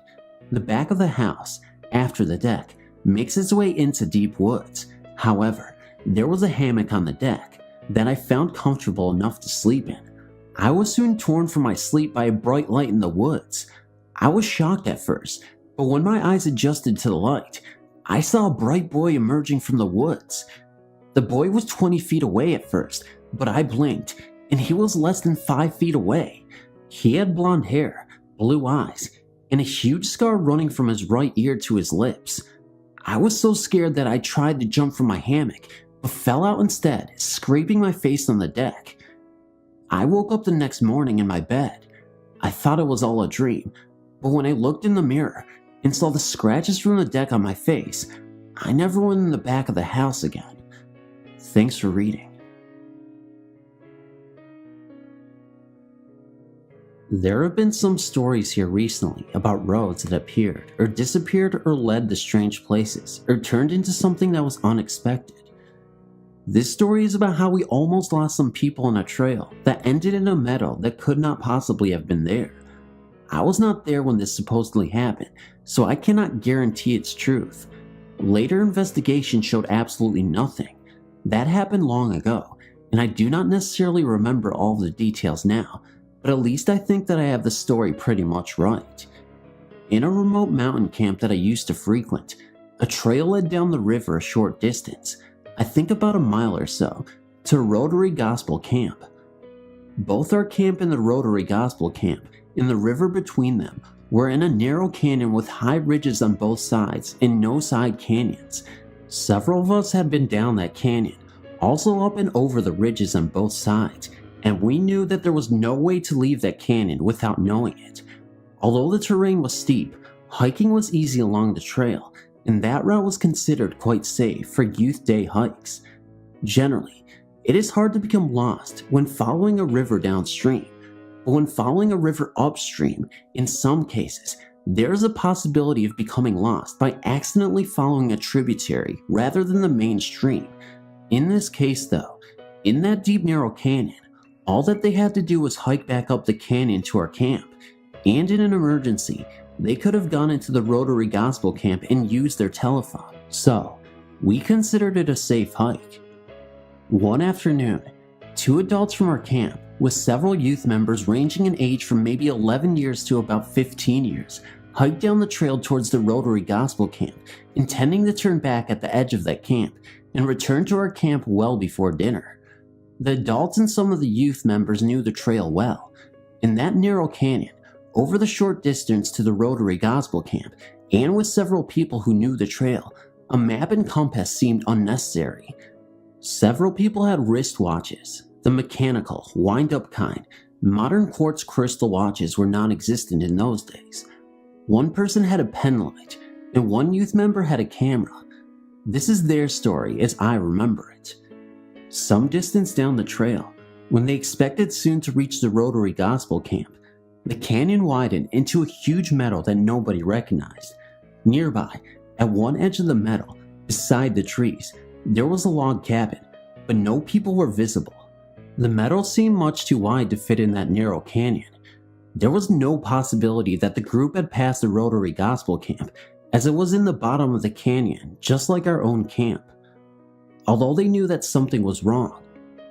The back of the house, after the deck, makes its way into deep woods. However, there was a hammock on the deck that I found comfortable enough to sleep in. I was soon torn from my sleep by a bright light in the woods. I was shocked at first, but when my eyes adjusted to the light, I saw a bright boy emerging from the woods. The boy was 20 feet away at first, but I blinked, and he was less than 5 feet away. He had blonde hair, blue eyes, and a huge scar running from his right ear to his lips. I was so scared that I tried to jump from my hammock, but fell out instead, scraping my face on the deck. I woke up the next morning in my bed. I thought it was all a dream, but when I looked in the mirror and saw the scratches from the deck on my face, I never went in the back of the house again. Thanks for reading. There have been some stories here recently about roads that appeared or disappeared or led to strange places or turned into something that was unexpected. This story is about how we almost lost some people on a trail that ended in a meadow that could not possibly have been there. I was not there when this supposedly happened, so I cannot guarantee its truth. Later investigation showed absolutely nothing. That happened long ago, and I do not necessarily remember all the details now, but at least I think that I have the story pretty much right. In a remote mountain camp that I used to frequent, a trail led down the river a short distance, I think about a mile or so, to Rotary Gospel Camp. Both our camp and the Rotary Gospel Camp, and the river between them, were in a narrow canyon with high ridges on both sides and no side canyons. Several of us had been down that canyon, also up and over the ridges on both sides, and we knew that there was no way to leave that canyon without knowing it. Although the terrain was steep, hiking was easy along the trail, and that route was considered quite safe for youth day hikes. Generally, it is hard to become lost when following a river downstream, but when following a river upstream, in some cases, there is a possibility of becoming lost by accidentally following a tributary rather than the main stream. In this case though, in that deep narrow canyon, all that they had to do was hike back up the canyon to our camp, and in an emergency, they could have gone into the Rotary Gospel Camp and used their telephone, so we considered it a safe hike. One afternoon, 2 adults from our camp with several youth members ranging in age from maybe 11 years to about 15 years, hiked down the trail towards the Rotary Gospel Camp, intending to turn back at the edge of that camp and return to our camp well before dinner. The adults and some of the youth members knew the trail well. In that narrow canyon, over the short distance to the Rotary Gospel Camp, and with several people who knew the trail, a map and compass seemed unnecessary. Several people had wristwatches, the mechanical, wind-up kind. Modern quartz crystal watches were non-existent in those days. One person had a pen light, and one youth member had a camera. This is their story as I remember it. Some distance down the trail, when they expected soon to reach the Rotary Gospel Camp, the canyon widened into a huge meadow that nobody recognized. Nearby, at one edge of the meadow, beside the trees, there was a log cabin, but no people were visible. The meadow seemed much too wide to fit in that narrow canyon. There was no possibility that the group had passed the Rotary Gospel Camp, as it was in the bottom of the canyon, just like our own camp. Although they knew that something was wrong,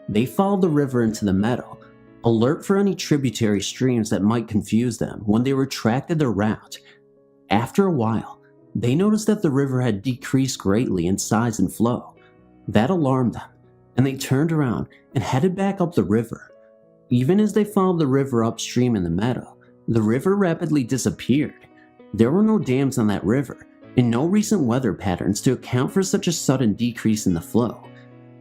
they followed the river into the meadow, alert for any tributary streams that might confuse them when they retracted their route. After a while, they noticed that the river had decreased greatly in size and flow. That alarmed them, and they turned around and headed back up the river. Even as they followed the river upstream in the meadow, the river rapidly disappeared. There were no dams on that river, and no recent weather patterns to account for such a sudden decrease in the flow.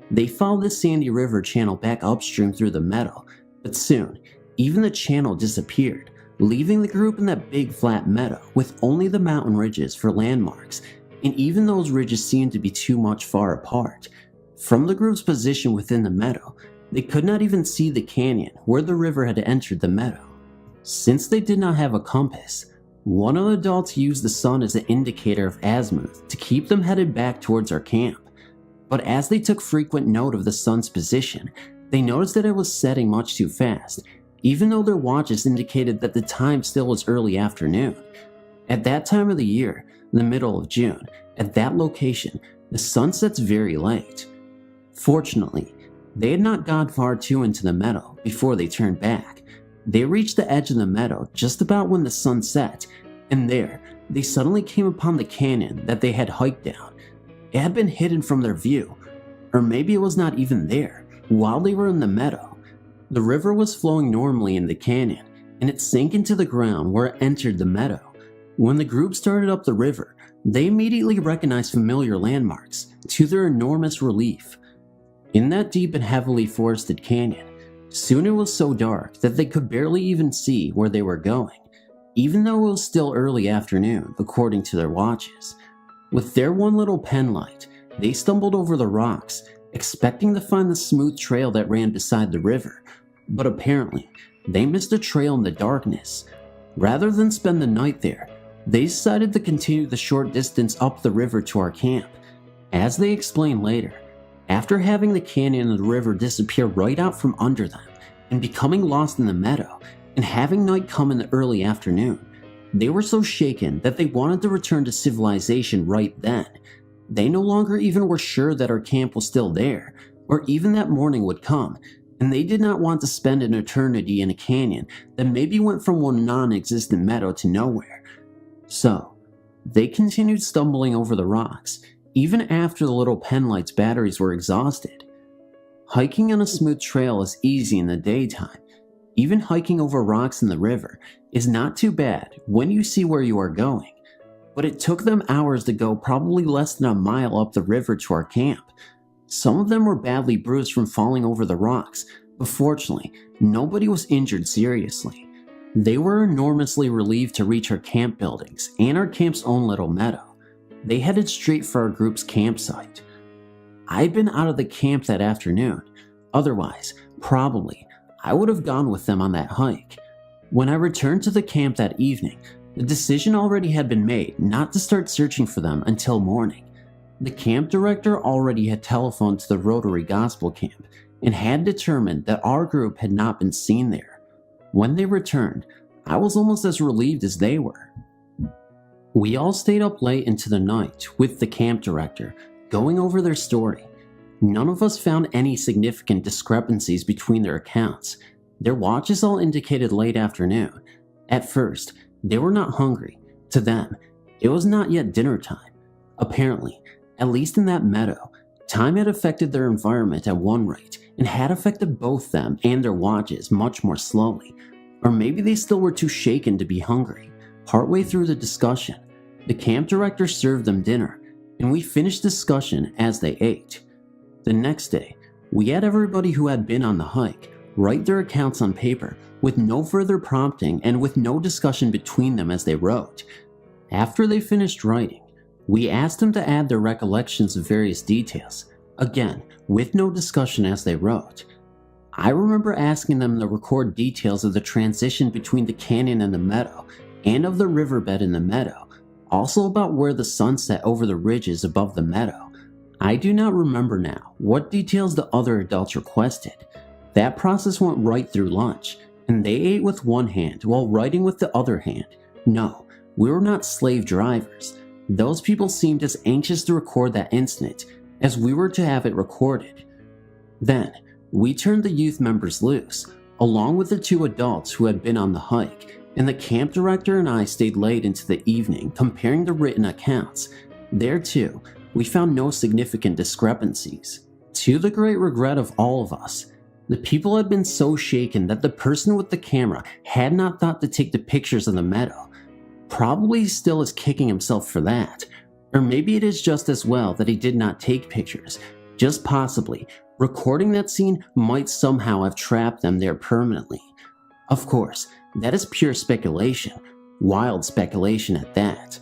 They followed the sandy river channel back upstream through the meadow, but soon, even the channel disappeared, leaving the group in that big flat meadow with only the mountain ridges for landmarks, and even those ridges seemed to be too much far apart. From the group's position within the meadow, they could not even see the canyon where the river had entered the meadow. Since they did not have a compass, one of the adults used the sun as an indicator of azimuth to keep them headed back towards our camp. But as they took frequent note of the sun's position, they noticed that it was setting much too fast, even though their watches indicated that the time still was early afternoon. At that time of the year, the middle of June, at that location, the sun sets very late. Fortunately, they had not gone far too into the meadow before they turned back. They reached the edge of the meadow just about when the sun set, and there, they suddenly came upon the canyon that they had hiked down. It had been hidden from their view, or maybe it was not even there, while they were in the meadow. The river was flowing normally in the canyon, and it sank into the ground where it entered the meadow. When the group started up the river, they immediately recognized familiar landmarks, to their enormous relief. In that deep and heavily forested canyon, soon it was so dark that they could barely even see where they were going, even though it was still early afternoon according to their watches. With their one little pen light, they stumbled over the rocks, expecting to find the smooth trail that ran beside the river, but apparently they missed a trail in the darkness. Rather than spend the night there, they decided to continue the short distance up the river to our camp. As they explained later, after having the canyon and the river disappear right out from under them, and becoming lost in the meadow, and having night come in the early afternoon, they were so shaken that they wanted to return to civilization right then. They no longer even were sure that our camp was still there, or even that morning would come, and they did not want to spend an eternity in a canyon that maybe went from one non-existent meadow to nowhere. So, they continued stumbling over the rocks, even after the little pen light's batteries were exhausted. Hiking on a smooth trail is easy in the daytime. Even hiking over rocks in the river is not too bad when you see where you are going. But it took them hours to go probably less than a mile up the river to our camp. Some of them were badly bruised from falling over the rocks, but fortunately, nobody was injured seriously. They were enormously relieved to reach our camp buildings and our camp's own little meadow. They headed straight for our group's campsite. I'd been out of the camp that afternoon. Otherwise, probably, I would have gone with them on that hike. When I returned to the camp that evening, the decision already had been made not to start searching for them until morning. The camp director already had telephoned to the Rotary Gospel Camp and had determined that our group had not been seen there. When they returned, I was almost as relieved as they were. We all stayed up late into the night with the camp director, going over their story. None of us found any significant discrepancies between their accounts. Their watches all indicated late afternoon. At first, they were not hungry. To them, it was not yet dinner time. Apparently, at least in that meadow, time had affected their environment at one rate and had affected both them and their watches much more slowly. Or maybe they still were too shaken to be hungry. Partway through the discussion, the camp director served them dinner, and we finished discussion as they ate. The next day, we had everybody who had been on the hike write their accounts on paper with no further prompting and with no discussion between them as they wrote. After they finished writing, we asked them to add their recollections of various details, again with no discussion as they wrote. I remember asking them to record details of the transition between the canyon and the meadow, and of the riverbed in the meadow, also about where the sun set over the ridges above the meadow. I do not remember now what details the other adults requested. That process went right through lunch, and they ate with one hand while writing with the other hand. No, we were not slave drivers. Those people seemed as anxious to record that incident as we were to have it recorded. Then, we turned the youth members loose, along with the two adults who had been on the hike, and the camp director and I stayed late into the evening comparing the written accounts. There too, we found no significant discrepancies. To the great regret of all of us, the people had been so shaken that the person with the camera had not thought to take the pictures of the meadow. Probably still is kicking himself for that. Or maybe it is just as well that he did not take pictures. Just possibly, recording that scene might somehow have trapped them there permanently. Of course, that is pure speculation. Wild speculation at that.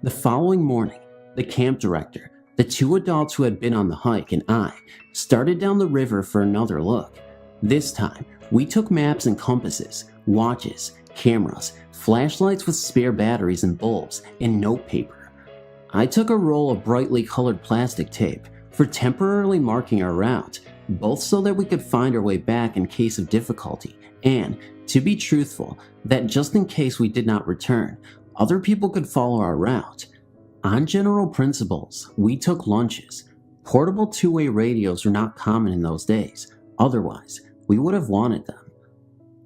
The following morning, the camp director, the two adults who had been on the hike, and I started down the river for another look. This time, we took maps and compasses, watches, cameras, flashlights with spare batteries and bulbs, and notepaper. I took a roll of brightly colored plastic tape for temporarily marking our route, both so that we could find our way back in case of difficulty, and, to be truthful, that just in case we did not return, other people could follow our route. On general principles, we took lunches. Portable two-way radios were not common in those days, otherwise, we would have wanted them.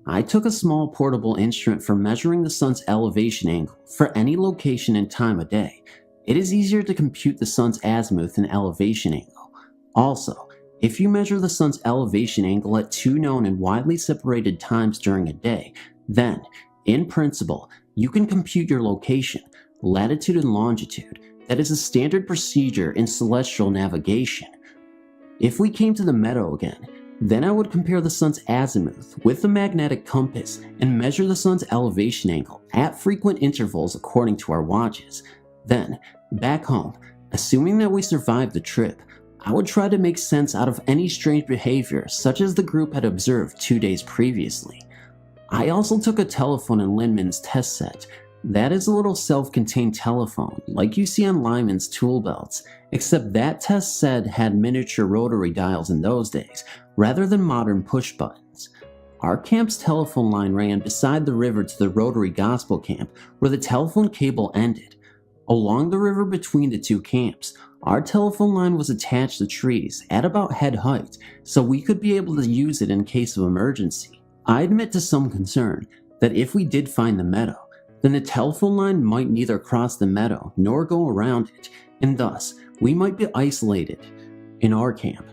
I took a small portable instrument for measuring the sun's elevation angle for any location and time of day. It is easier to compute the sun's azimuth and elevation angle. Also, if you measure the sun's elevation angle at two known and widely separated times during a day, then, in principle, you can compute your location, latitude and longitude. That is a standard procedure in celestial navigation. If we came to the meadow again, then I would compare the sun's azimuth with the magnetic compass and measure the sun's elevation angle at frequent intervals according to our watches. Then, back home, assuming that we survived the trip, I would try to make sense out of any strange behavior such as the group had observed 2 days previously. I also took a telephone in Linman's test set. That is a little self-contained telephone like you see on Lyman's tool belts, except that test set had miniature rotary dials in those days, rather than modern push buttons. Our camp's telephone line ran beside the river to the Rotary Gospel Camp, where the telephone cable ended. Along the river between the two camps, our telephone line was attached to trees at about head height, so we could be able to use it in case of emergency. I admit to some concern that if we did find the meadow, then the telephone line might neither cross the meadow nor go around it, and thus we might be isolated. In our camp,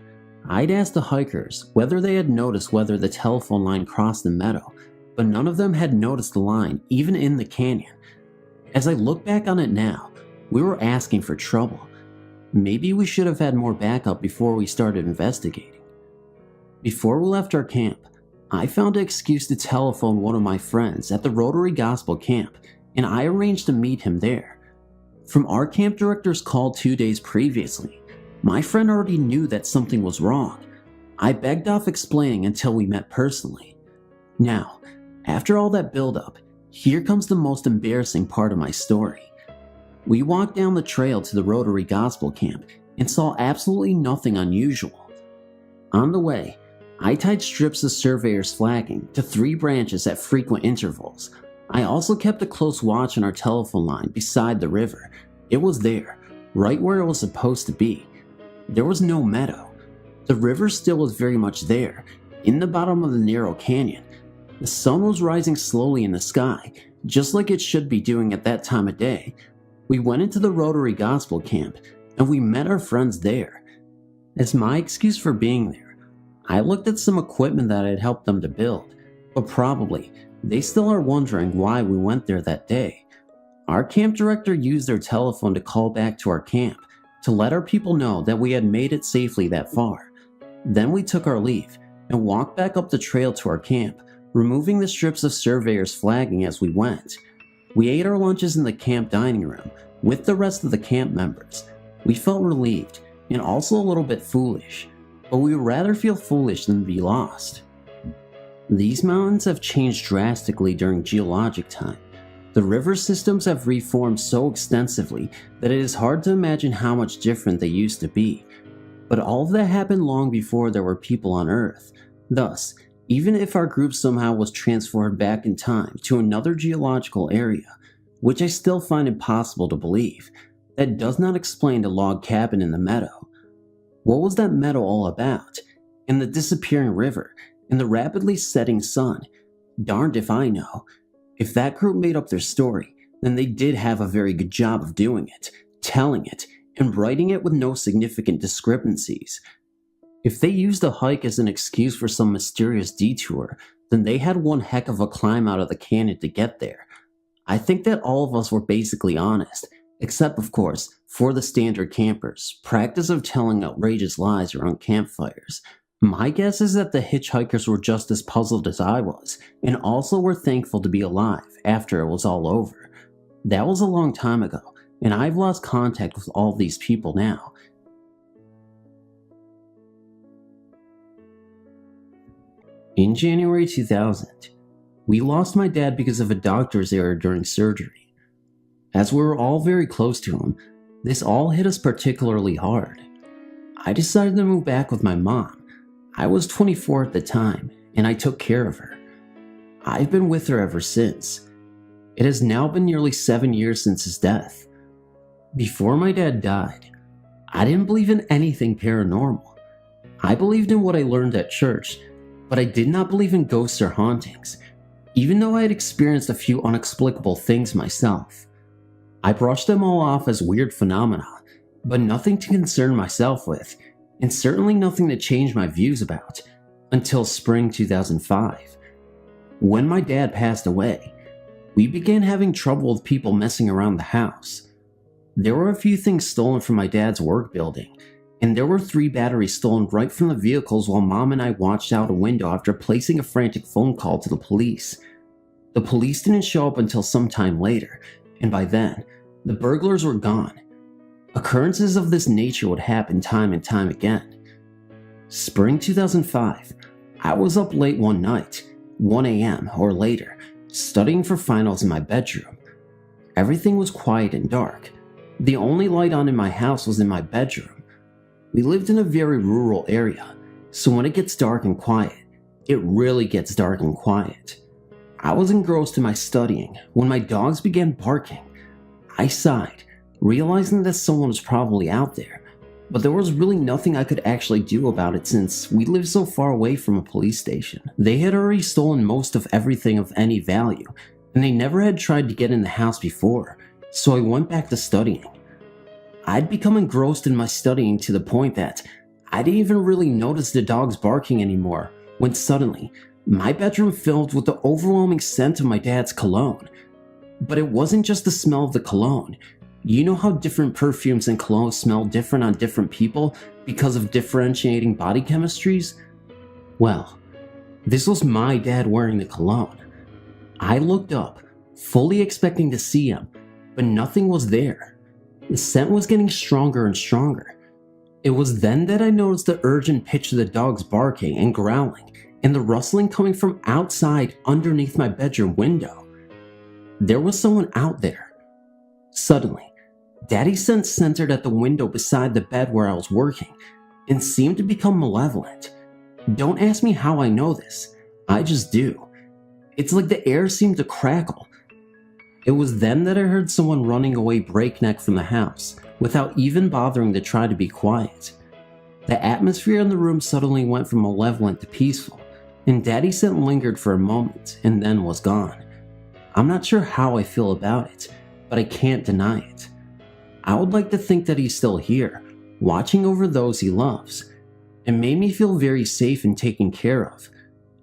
I'd asked the hikers whether they had noticed whether the telephone line crossed the meadow, but none of them had noticed the line even in the canyon. As I look back on it now, we were asking for trouble. Maybe we should have had more backup before we started investigating. Before we left our camp, I found an excuse to telephone one of my friends at the Rotary Gospel Camp, and I arranged to meet him there. From our camp director's call 2 days previously, my friend already knew that something was wrong. I begged off explaining until we met personally. Now, after all that build-up, here comes the most embarrassing part of my story. We walked down the trail to the Rotary Gospel Camp and saw absolutely nothing unusual. On the way, I tied strips of surveyor's flagging to 3 branches at frequent intervals. I also kept a close watch on our telephone line beside the river. It was there, right where it was supposed to be. There was no meadow. The river still was very much there, In the bottom of the narrow canyon, the sun was rising slowly in the sky, just like it should be doing at that time of day. We went into the Rotary Gospel Camp, and we met our friends there. As my excuse for being there, I looked at some equipment that I had helped them to build, but probably they still are wondering why we went there that day. Our camp director used their telephone to call back to our camp to let our people know that we had made it safely that far. Then we took our leave and walked back up the trail to our camp, removing the strips of surveyors flagging as we went. We ate our lunches in the camp dining room with the rest of the camp members. We felt relieved and also a little bit foolish, but we would rather feel foolish than be lost. These mountains have changed drastically during geologic time. The river systems have reformed so extensively that it is hard to imagine how much different they used to be. But all of that happened long before there were people on Earth. Thus, even if our group somehow was transferred back in time to another geological area, which I still find impossible to believe, that does not explain the log cabin in the meadow. What was that meadow all about? And the disappearing river, and the rapidly setting sun? Darned if I know. If that group made up their story, then they did have a very good job of doing it, telling it, and writing it with no significant discrepancies. If they used a hike as an excuse for some mysterious detour, then they had one heck of a climb out of the canyon to get there. I think that all of us were basically honest, except of course, for the standard campers' practice of telling outrageous lies around campfires. My guess is that the hitchhikers were just as puzzled as I was, and also were thankful to be alive after it was all over. That was a long time ago, and I've lost contact with all these people now. In January 2000, we lost my dad because of a doctor's error during surgery. As we were all very close to him, this all hit us particularly hard. I decided to move back with my mom. I was 24 at the time, and I took care of her. I've been with her ever since. It has now been nearly 7 years since his death. Before my dad died, I didn't believe in anything paranormal. I believed in what I learned at church, but I did not believe in ghosts or hauntings, even though I had experienced a few unexplicable things myself. I brushed them all off as weird phenomena, but nothing to concern myself with, and certainly nothing to change my views about, until spring 2005. When my dad passed away, we began having trouble with people messing around the house. There were a few things stolen from my dad's work building, and there were 3 batteries stolen right from the vehicles while Mom and I watched out a window after placing a frantic phone call to the police. The police didn't show up until some time later, and by then, the burglars were gone. Occurrences of this nature would happen time and time again. Spring 2005, I was up late one night, 1 a.m. or later, studying for finals in my bedroom. Everything was quiet and dark. The only light on in my house was in my bedroom. We lived in a very rural area, so when it gets dark and quiet, it really gets dark and quiet. I was engrossed in my studying when my dogs began barking. I sighed, realizing that someone was probably out there, but there was really nothing I could actually do about it since we lived so far away from a police station. They had already stolen most of everything of any value, and they never had tried to get in the house before, so I went back to studying. I'd become engrossed in my studying to the point that I didn't even really notice the dogs barking anymore, when suddenly, my bedroom filled with the overwhelming scent of my dad's cologne. But it wasn't just the smell of the cologne. You know how different perfumes and colognes smell different on different people because of differentiating body chemistries? Well, this was my dad wearing the cologne. I looked up, fully expecting to see him, but nothing was there. The scent was getting stronger and stronger. It was then that I noticed the urgent pitch of the dogs barking and growling, and the rustling coming from outside underneath my bedroom window. There was someone out there. Suddenly, Daddy's scent centered at the window beside the bed where I was working, and seemed to become malevolent. Don't ask me how I know this, I just do. It's like the air seemed to crackle. It was then that I heard someone running away breakneck from the house, without even bothering to try to be quiet. The atmosphere in the room suddenly went from malevolent to peaceful, and Daddy said it lingered for a moment and then was gone. I'm not sure how I feel about it, but I can't deny it. I would like to think that he's still here, watching over those he loves. It made me feel very safe and taken care of.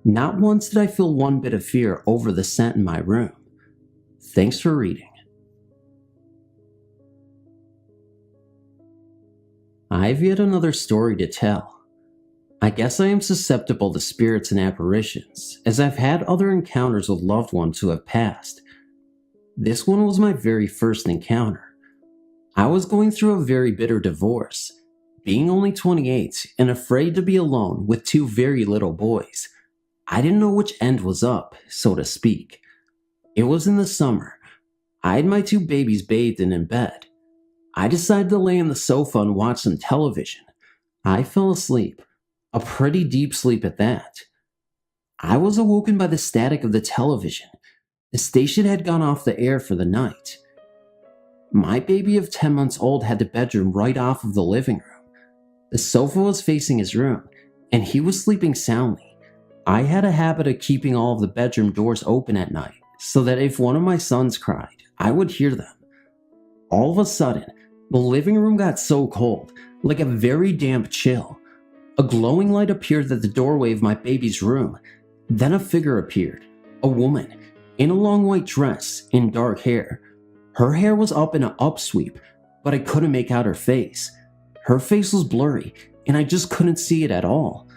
Not once did I feel one bit of fear over the scent in my room. Thanks for reading. I have yet another story to tell. I guess I am susceptible to spirits and apparitions, as I've had other encounters with loved ones who have passed. This one was my very first encounter. I was going through a very bitter divorce, being only 28 and afraid to be alone with two very little boys. I didn't know which end was up, so to speak. It was in the summer. I had my two babies bathed and in bed. I decided to lay on the sofa and watch some television. I fell asleep, a pretty deep sleep at that. I was awoken by the static of the television. The station had gone off the air for the night. My baby of 10 months old had the bedroom right off of the living room. The sofa was facing his room, and he was sleeping soundly. I had a habit of keeping all of the bedroom doors open at night, so that if one of my sons cried, I would hear them. All of a sudden, the living room got so cold, like a very damp chill. A glowing light appeared at the doorway of my baby's room. Then a figure appeared, a woman, in a long white dress and dark hair. Her hair was up in an upsweep, but I couldn't make out her face. Her face was blurry, and I just couldn't see it at all.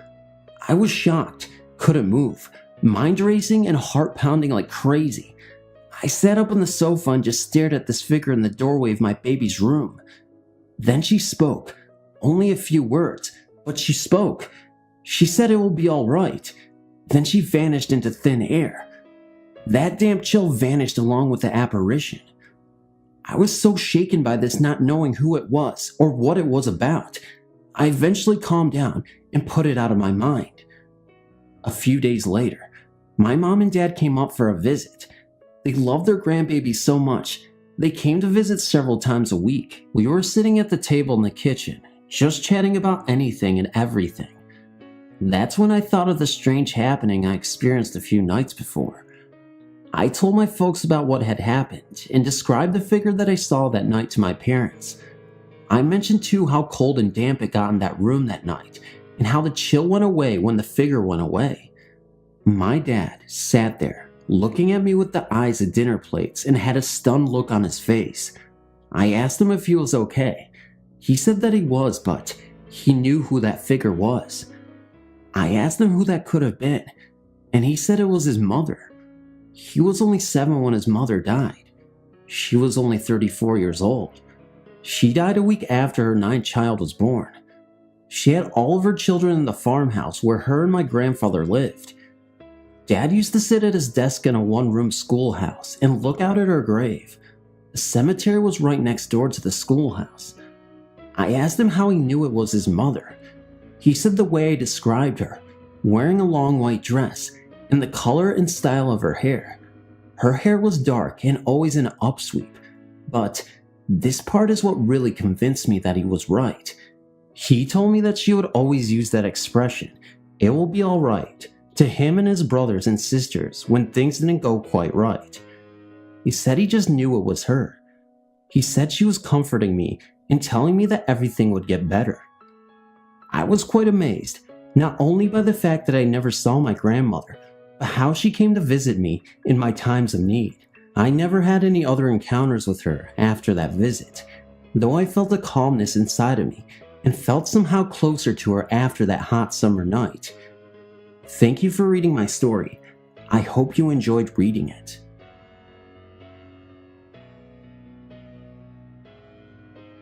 I was shocked, couldn't move, mind racing and heart pounding like crazy. I sat up on the sofa and just stared at this figure in the doorway of my baby's room. Then she spoke, only a few words, but she spoke. She said it will be all right. Then she vanished into thin air. That damp chill vanished along with the apparition. I was so shaken by this, not knowing who it was or what it was about. I eventually calmed down and put it out of my mind. A few days later, my mom and dad came up for a visit. They loved their grandbaby so much, they came to visit several times a week. We were sitting at the table in the kitchen, just chatting about anything and everything. That's when I thought of the strange happening I experienced a few nights before. I told my folks about what had happened and described the figure that I saw that night to my parents. I mentioned too how cold and damp it got in that room that night and how the chill went away when the figure went away. My dad sat there looking at me with the eyes of dinner plates and had a stunned look on his face. I asked him if he was okay. He said that he was, but he knew who that figure was. I asked him who that could have been, and he said it was his mother. He was only 7 when his mother died. She was only 34 years old. She died a week after her 9th child was born. She had all of her children in the farmhouse where her and my grandfather lived. Dad used to sit at his desk in a one-room schoolhouse and look out at her grave. The cemetery was right next door to the schoolhouse. I asked him how he knew it was his mother. He said the way I described her, wearing a long white dress, and the color and style of her hair. Her hair was dark and always in an upsweep, but this part is what really convinced me that he was right. He told me that she would always use that expression, "It will be alright," to him and his brothers and sisters when things didn't go quite right. He said he just knew it was her. He said she was comforting me and telling me that everything would get better. I was quite amazed, not only by the fact that I never saw my grandmother, but how she came to visit me in my times of need. I never had any other encounters with her after that visit, though I felt a calmness inside of me and felt somehow closer to her after that hot summer night. Thank you for reading my story. I hope you enjoyed reading it.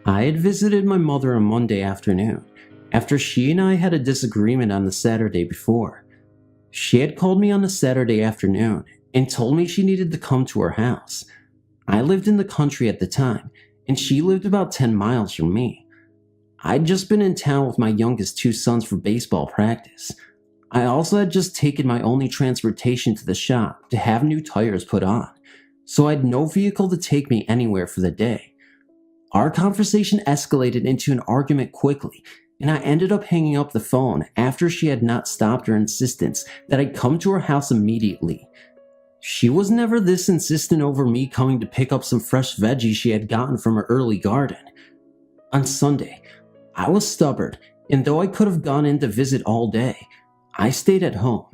I had visited my mother on Monday afternoon, after she and I had a disagreement on the Saturday before. She had called me on a Saturday afternoon and told me she needed to come to her house. I lived in the country at the time, and she lived about 10 miles from me. I'd just been in town with my youngest 2 sons for baseball practice. I also had just taken my only transportation to the shop to have new tires put on, so I had no vehicle to take me anywhere for the day. Our conversation escalated into an argument quickly, and I ended up hanging up the phone after she had not stopped her insistence that I come to her house immediately. She was never this insistent over me coming to pick up some fresh veggies she had gotten from her early garden. On Sunday, I was stubborn, and though I could have gone in to visit all day, I stayed at home.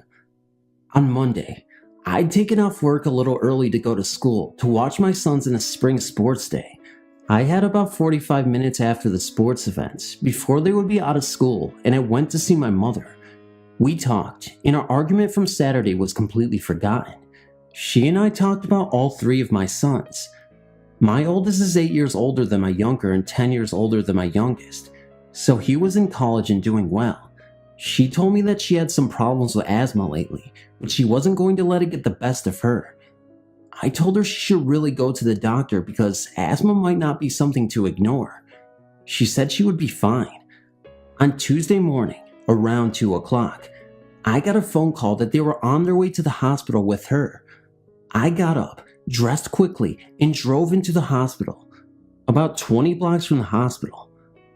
On Monday, I'd taken off work a little early to go to school to watch my sons in a spring sports day. I had about 45 minutes after the sports events before they would be out of school, and I went to see my mother. We talked, and our argument from Saturday was completely forgotten. She and I talked about all three of my sons. My oldest is 8 years older than my younger and 10 years older than my youngest, so he was in college and doing well. She told me that she had some problems with asthma lately, but she wasn't going to let it get the best of her. I told her she should really go to the doctor because asthma might not be something to ignore. She said she would be fine. On Tuesday morning, around 2 o'clock, I got a phone call that they were on their way to the hospital with her. I got up, dressed quickly, and drove into the hospital. About 20 blocks from the hospital,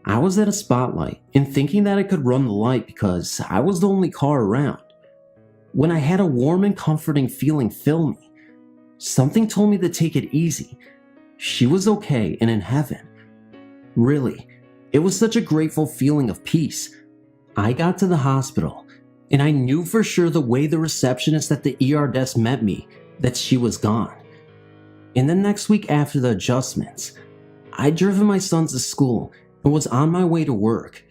I was at a spotlight and thinking that I could run the light because I was the only car around, when I had a warm and comforting feeling fill me. Something told me to take it easy. She was okay and in heaven. Really, it was such a grateful feeling of peace. I got to the hospital, and I knew for sure the way the receptionist at the ER desk met me that she was gone. In the next week after the adjustments, I'd driven my sons to school and was on my way to work.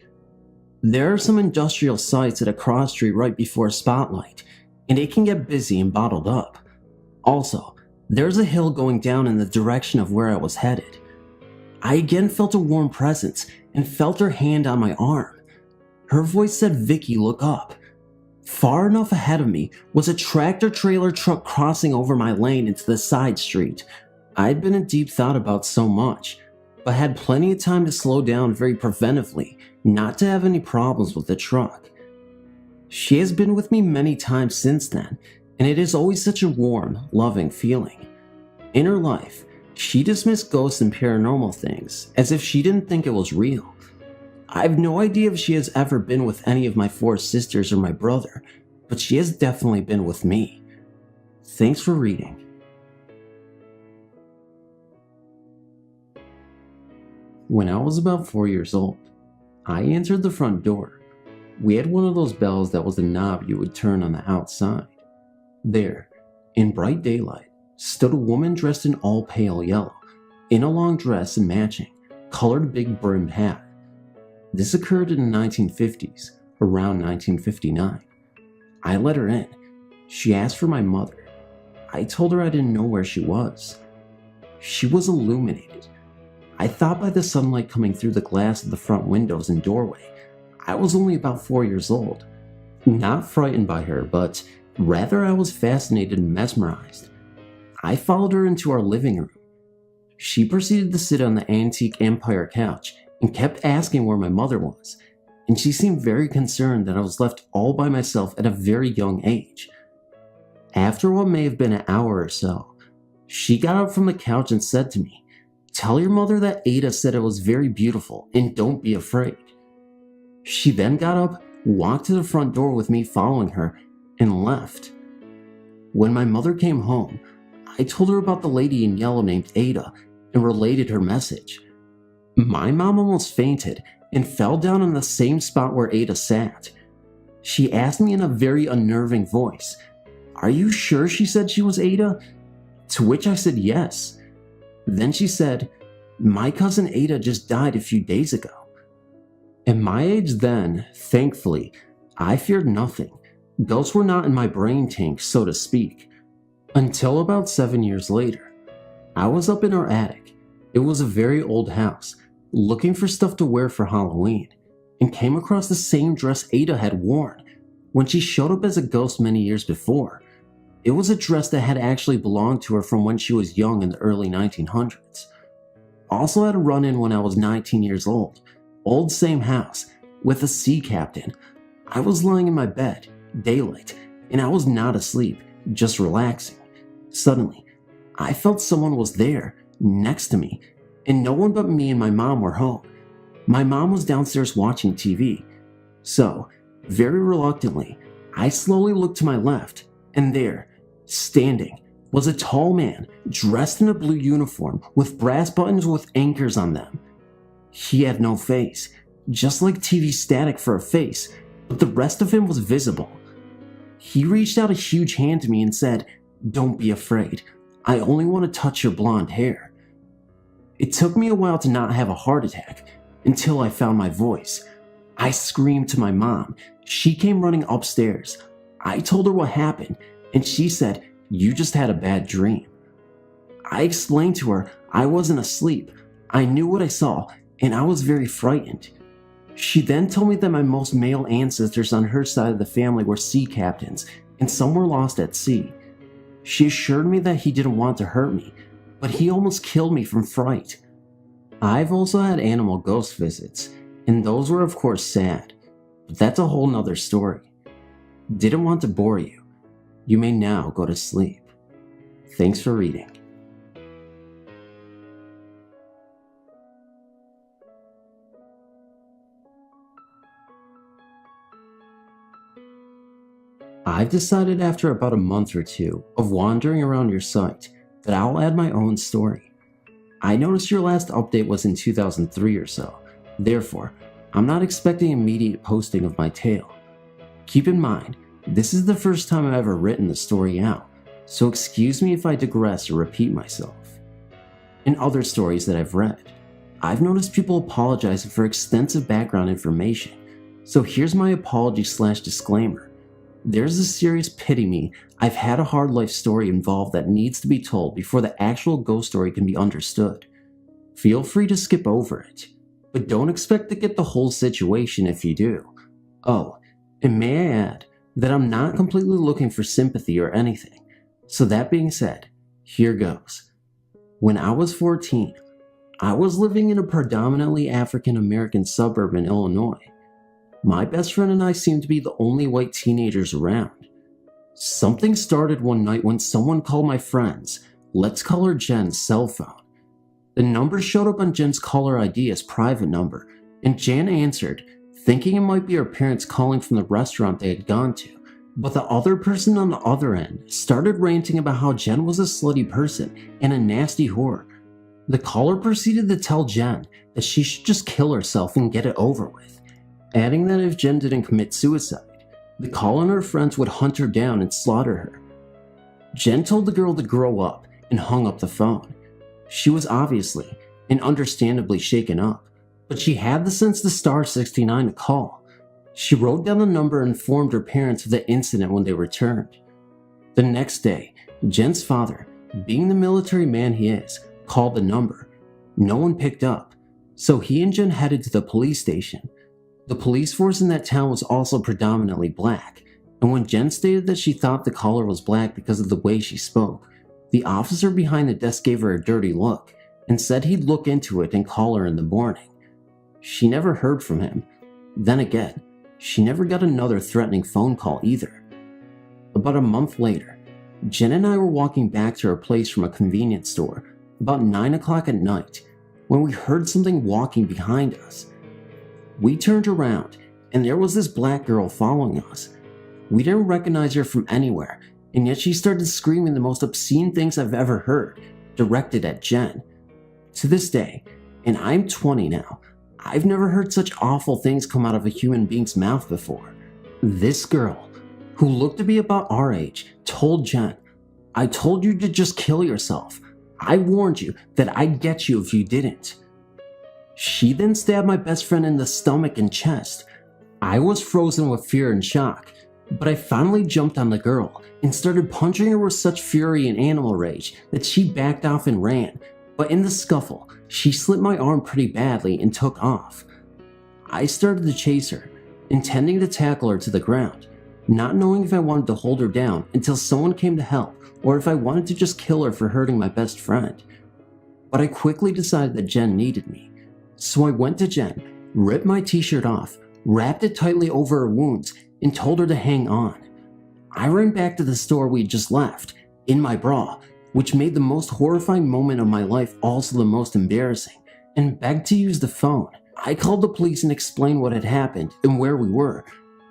There are some industrial sites at a cross street right before a spotlight, and it can get busy and bottled up. Also, there's a hill going down in the direction of where I was headed. I again felt a warm presence and felt her hand on my arm. Her voice said, "Vicky, look up." Far enough ahead of me was a tractor-trailer truck crossing over my lane into the side street. I'd been in deep thought about so much, but had plenty of time to slow down very preventively, not to have any problems with the truck. She has been with me many times since then, and it is always such a warm, loving feeling. In her life, she dismissed ghosts and paranormal things as if she didn't think it was real. I have no idea if she has ever been with any of my 4 sisters or my brother, but she has definitely been with me. Thanks for reading. When I was about 4 years old, I answered the front door. We had one of those bells that was a knob you would turn on the outside. There, in bright daylight, stood a woman dressed in all pale yellow, in a long dress and matching, colored big brimmed hat. This occurred in the 1950s, around 1959. I let her in. She asked for my mother. I told her I didn't know where she was. She was illuminated. I thought by the sunlight coming through the glass of the front windows and doorway, I was only about 4 years old. Not frightened by her, but rather I was fascinated and mesmerized. I followed her into our living room. She proceeded to sit on the antique Empire couch and kept asking where my mother was, and she seemed very concerned that I was left all by myself at a very young age. After what may have been an hour or so, she got up from the couch and said to me, "Tell your mother that Ada said it was very beautiful and don't be afraid." She then got up, walked to the front door with me following her, and left. When my mother came home, I told her about the lady in yellow named Ada and related her message. My mom almost fainted and fell down on the same spot where Ada sat. She asked me in a very unnerving voice, "Are you sure she said she was Ada?" To which I said yes. Then she said, "My cousin Ada just died a few days ago." At my age then, thankfully, I feared nothing. Ghosts were not in my brain tank, so to speak. Until about 7 years later, I was up in our attic. It was a very old house, looking for stuff to wear for Halloween, and came across the same dress Ada had worn when she showed up as a ghost many years before. It was a dress that had actually belonged to her from when she was young in the early 1900s. Also had a run-in when I was 19 years old. Old same house, with a sea captain. I was lying in my bed, daylight, and I was not asleep, just relaxing. Suddenly, I felt someone was there, next to me, and no one but me and my mom were home. My mom was downstairs watching TV. So, very reluctantly, I slowly looked to my left, and there, standing, was a tall man dressed in a blue uniform with brass buttons with anchors on them. He had no face, just like TV static for a face, but the rest of him was visible. He reached out a huge hand to me and said, "Don't be afraid. I only want to touch your blonde hair." It took me a while to not have a heart attack, until I found my voice. I screamed to my mom. She came running upstairs. I told her what happened, and she said, "You just had a bad dream." I explained to her I wasn't asleep. I knew what I saw, and I was very frightened. She then told me that my most male ancestors on her side of the family were sea captains, and some were lost at sea. She assured me that he didn't want to hurt me, but he almost killed me from fright. I've also had animal ghost visits, and those were of course sad, but that's a whole nother story. Didn't want to bore you. You may now go to sleep. Thanks for reading. I've decided after about a month or two of wandering around your site that I'll add my own story. I noticed your last update was in 2003 or so, therefore, I'm not expecting immediate posting of my tale. Keep in mind, this is the first time I've ever written the story out, so excuse me if I digress or repeat myself. In other stories that I've read, I've noticed people apologizing for extensive background information, so here's my apology/disclaimer. There's a serious pity me. I've had a hard life story involved that needs to be told before the actual ghost story can be understood. Feel free to skip over it, but don't expect to get the whole situation if you do. Oh, and may I add that I'm not completely looking for sympathy or anything. So that being said, here goes. When I was 14, I was living in a predominantly African American suburb in Illinois. My best friend and I seemed to be the only white teenagers around. Something started one night when someone called my friend's, let's call her Jen's, cell phone. The number showed up on Jen's caller ID as private number, and Jen answered, thinking it might be her parents calling from the restaurant they had gone to. But the other person on the other end started ranting about how Jen was a slutty person and a nasty whore. The caller proceeded to tell Jen that she should just kill herself and get it over with, adding that if Jen didn't commit suicide, the caller and her friends would hunt her down and slaughter her. Jen told the girl to grow up and hung up the phone. She was obviously and understandably shaken up, but she had the sense to star 69 to call. She wrote down the number and informed her parents of the incident when they returned. The next day, Jen's father, being the military man he is, called the number. No one picked up, so he and Jen headed to the police station. The police force in that town was also predominantly black, and when Jen stated that she thought the caller was black because of the way she spoke, the officer behind the desk gave her a dirty look and said he'd look into it and call her in the morning. She never heard from him. Then again, she never got another threatening phone call either. About a month later, Jen and I were walking back to her place from a convenience store about 9 o'clock at night when we heard something walking behind us. We turned around and there was this black girl following us. We didn't recognize her from anywhere, and yet she started screaming the most obscene things I've ever heard, directed at Jen. To this day, and I'm 20 now, I've never heard such awful things come out of a human being's mouth before. This girl, who looked to be about our age, told Jen, "I told you to just kill yourself. I warned you that I'd get you if you didn't." She then stabbed my best friend in the stomach and chest. I was frozen with fear and shock, but I finally jumped on the girl and started punching her with such fury and animal rage that she backed off and ran, but in the scuffle, she slit my arm pretty badly and took off. I started to chase her, intending to tackle her to the ground, not knowing if I wanted to hold her down until someone came to help or if I wanted to just kill her for hurting my best friend. But I quickly decided that Jen needed me, so I went to Jen, ripped my t-shirt off, wrapped it tightly over her wounds, and told her to hang on. I ran back to the store we'd just left, in my bra, which made the most horrifying moment of my life also the most embarrassing, and begged to use the phone. I called the police and explained what had happened and where we were.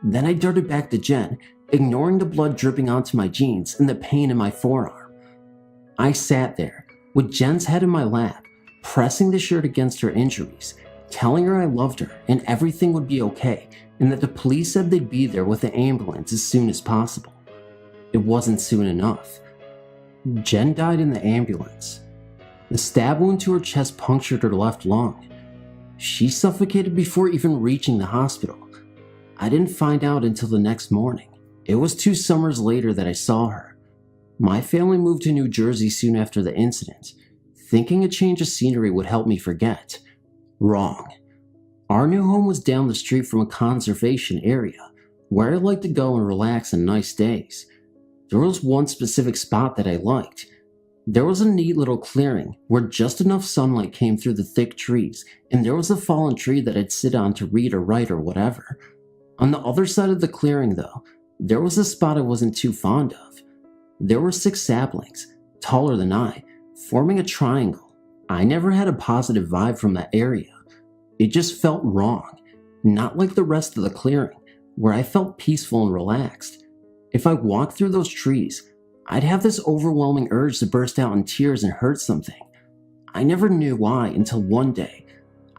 Then I darted back to Jen, ignoring the blood dripping onto my jeans and the pain in my forearm. I sat there, with Jen's head in my lap, pressing the shirt against her injuries, telling her I loved her and everything would be okay, and that the police said they'd be there with the ambulance as soon as possible. It wasn't soon enough. Jen died in the ambulance. The stab wound to her chest punctured her left lung. She suffocated before even reaching the hospital. I didn't find out until the next morning. It was 2 summers later that I saw her. My family moved to New Jersey soon after the incident, thinking a change of scenery would help me forget. Wrong. Our new home was down the street from a conservation area, where I liked to go and relax on nice days. There was one specific spot that I liked. There was a neat little clearing where just enough sunlight came through the thick trees, and there was a fallen tree that I'd sit on to read or write or whatever. On the other side of the clearing, though, there was a spot I wasn't too fond of. There were 6 saplings, taller than I, forming a triangle. I never had a positive vibe from that area. It just felt wrong, not like the rest of the clearing, where I felt peaceful and relaxed. If I walked through those trees, I'd have this overwhelming urge to burst out in tears and hurt something. I never knew why until one day.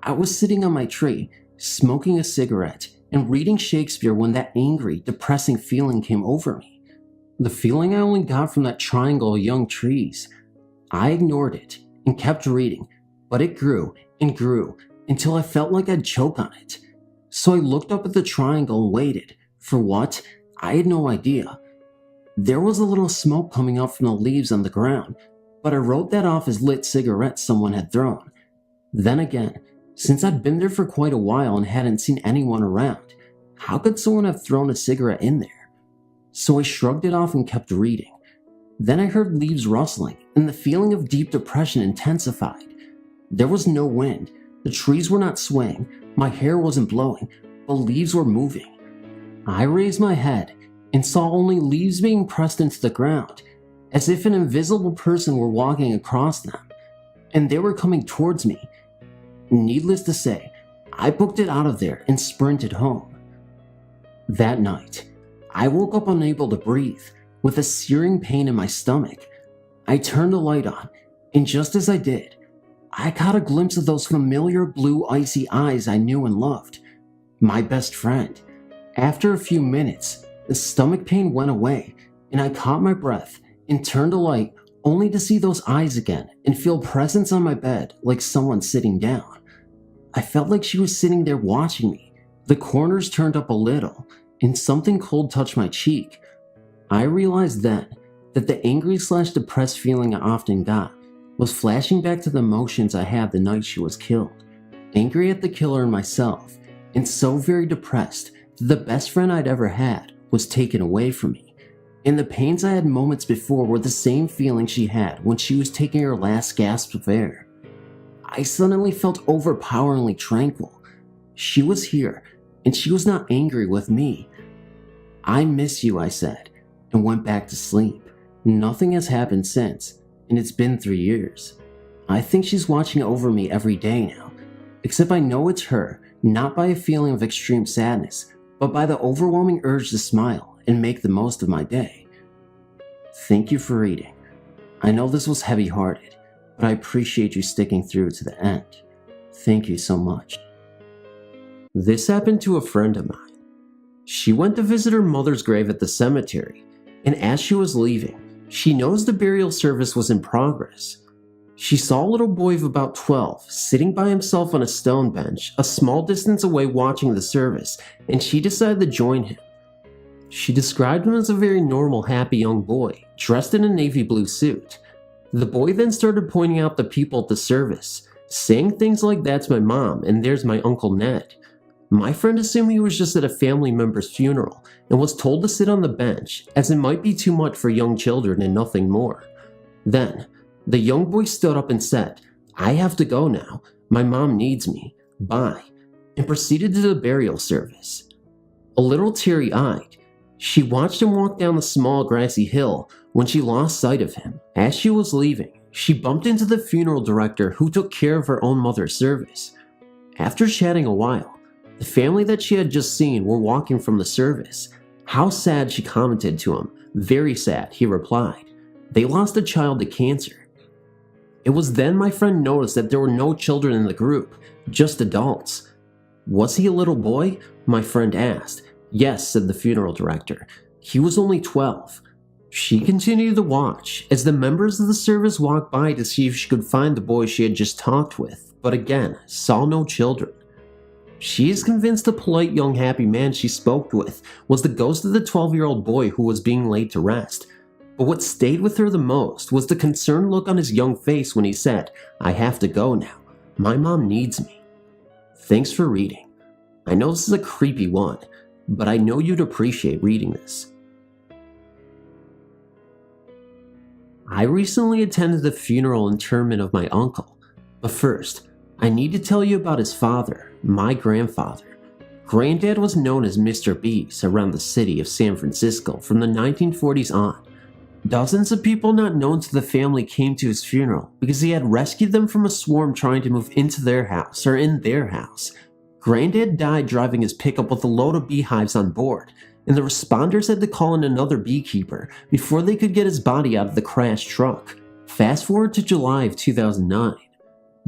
I was sitting on my tree, smoking a cigarette, and reading Shakespeare when that angry, depressing feeling came over me. The feeling I only got from that triangle of young trees. I ignored it and kept reading, but it grew and grew until I felt like I'd choke on it. So I looked up at the triangle and waited. For what? I had no idea. There was a little smoke coming up from the leaves on the ground, but I wrote that off as lit cigarettes someone had thrown. Then again, since I'd been there for quite a while and hadn't seen anyone around, how could someone have thrown a cigarette in there? So I shrugged it off and kept reading. Then I heard leaves rustling, and the feeling of deep depression intensified. There was no wind, the trees were not swaying, my hair wasn't blowing, the leaves were moving. I raised my head and saw only leaves being pressed into the ground, as if an invisible person were walking across them, and they were coming towards me. Needless to say, I booked it out of there and sprinted home. That night, I woke up unable to breathe, with a searing pain in my stomach. I turned the light on, and just as I did, I caught a glimpse of those familiar blue icy eyes I knew and loved. My best friend. After a few minutes, the stomach pain went away, and I caught my breath and turned the light only to see those eyes again and feel presence on my bed like someone sitting down. I felt like she was sitting there watching me. The corners turned up a little, and something cold touched my cheek. I realized then that the angry/depressed feeling I often got was flashing back to the emotions I had the night she was killed. Angry at the killer and myself, and so very depressed that the best friend I'd ever had was taken away from me. And the pains I had moments before were the same feeling she had when she was taking her last gasp of air. I suddenly felt overpoweringly tranquil. She was here, and she was not angry with me. "I miss you," I said, and went back to sleep. Nothing has happened since, and it's been 3 years. I think she's watching over me every day now, except I know it's her, not by a feeling of extreme sadness, but by the overwhelming urge to smile and make the most of my day. Thank you for reading. I know this was heavy-hearted, but I appreciate you sticking through to the end. Thank you so much. This happened to a friend of mine. She went to visit her mother's grave at the cemetery, and as she was leaving, she noticed the burial service was in progress. She saw a little boy of about 12 sitting by himself on a stone bench a small distance away watching the service, and she decided to join him. She described him as a very normal, happy young boy, dressed in a navy blue suit. The boy then started pointing out the people at the service, saying things like, "That's my mom, and there's my Uncle Ned." My friend assumed he was just at a family member's funeral and was told to sit on the bench, as it might be too much for young children and nothing more. Then, the young boy stood up and said, "I have to go now. My mom needs me. Bye," and proceeded to the burial service. A little teary-eyed, she watched him walk down the small grassy hill when she lost sight of him. As she was leaving, she bumped into the funeral director who took care of her own mother's service. After chatting a while, the family that she had just seen were walking from the service. How sad, she commented to him. Very sad, he replied. They lost a child to cancer. It was then my friend noticed that there were no children in the group, just adults. Was he a little boy? My friend asked. Yes, said the funeral director. He was only 12. She continued to watch as the members of the service walked by to see if she could find the boy she had just talked with, but again, saw no children. She is convinced the polite young happy man she spoke with was the ghost of the 12-year-old boy who was being laid to rest. But what stayed with her the most was the concerned look on his young face when he said, "I have to go now. My mom needs me." Thanks for reading. I know this is a creepy one, but I know you'd appreciate reading this. I recently attended the funeral interment of my uncle, but first, I need to tell you about his father, my grandfather. Granddad was known as Mr. Beast around the city of San Francisco from the 1940s on. Dozens of people not known to the family came to his funeral because he had rescued them from a swarm trying to move into their house or in their house. Granddad died driving his pickup with a load of beehives on board, and the responders had to call in another beekeeper before they could get his body out of the crashed truck. Fast forward to July of 2009.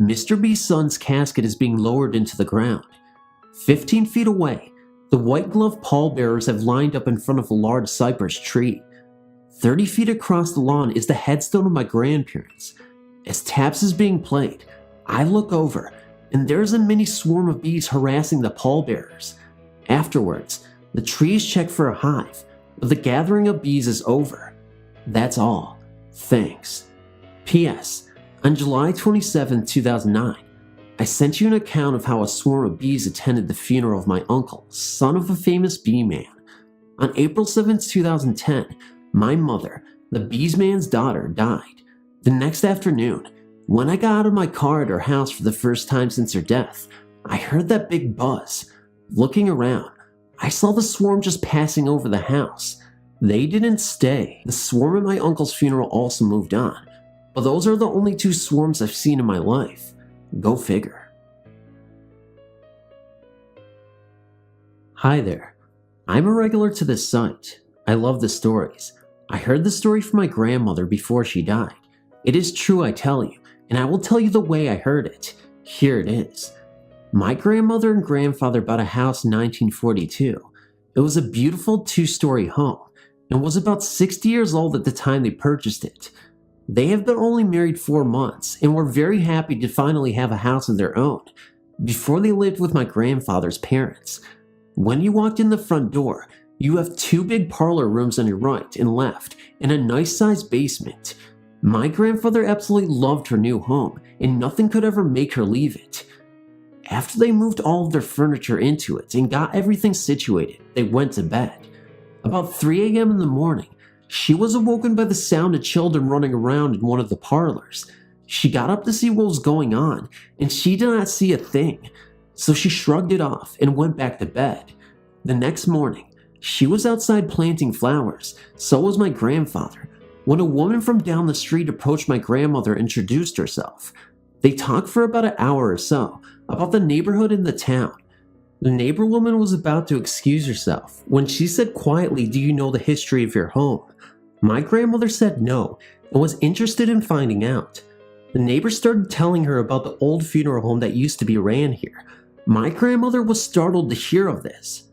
Mr. B's son's casket is being lowered into the ground. 15 feet away, the white-gloved pallbearers have lined up in front of a large cypress tree. 30 feet across the lawn is the headstone of my grandparents. As taps is being played, I look over, and there's a mini swarm of bees harassing the pallbearers. Afterwards, the trees check for a hive, but the gathering of bees is over. That's all. Thanks. P.S. On July 27, 2009, I sent you an account of how a swarm of bees attended the funeral of my uncle, son of a famous bee man. On April 7, 2010, my mother, the bees man's daughter, died. The next afternoon, when I got out of my car at her house for the first time since her death, I heard that big buzz. Looking around, I saw the swarm just passing over the house. They didn't stay. The swarm at my uncle's funeral also moved on, but those are the only two swarms I've seen in my life. Go figure. Hi there. I'm a regular to this site. I love the stories. I heard the story from my grandmother before she died. It is true, I tell you, and I will tell you the way I heard it. Here it is. My grandmother and grandfather bought a house in 1942. It was a beautiful 2-story home and was about 60 years old at the time they purchased it. They have been only married 4 months and were very happy to finally have a house of their own. Before they lived with my grandfather's parents. When you walked in the front door, you have 2 big parlor rooms on your right and left and a nice-sized basement. My grandfather absolutely loved her new home and nothing could ever make her leave it. After they moved all of their furniture into it and got everything situated, they went to bed. About 3 a.m. in the morning, she was awoken by the sound of children running around in one of the parlors. She got up to see what was going on, and she did not see a thing, so she shrugged it off and went back to bed. The next morning, she was outside planting flowers, so was my grandfather, when a woman from down the street approached my grandmother and introduced herself. They talked for about an hour or so about the neighborhood and the town. The neighbor woman was about to excuse herself when she said quietly, "Do you know the history of your home?" My grandmother said no and was interested in finding out. The neighbor started telling her about the old funeral home that used to be ran here. My grandmother was startled to hear of this.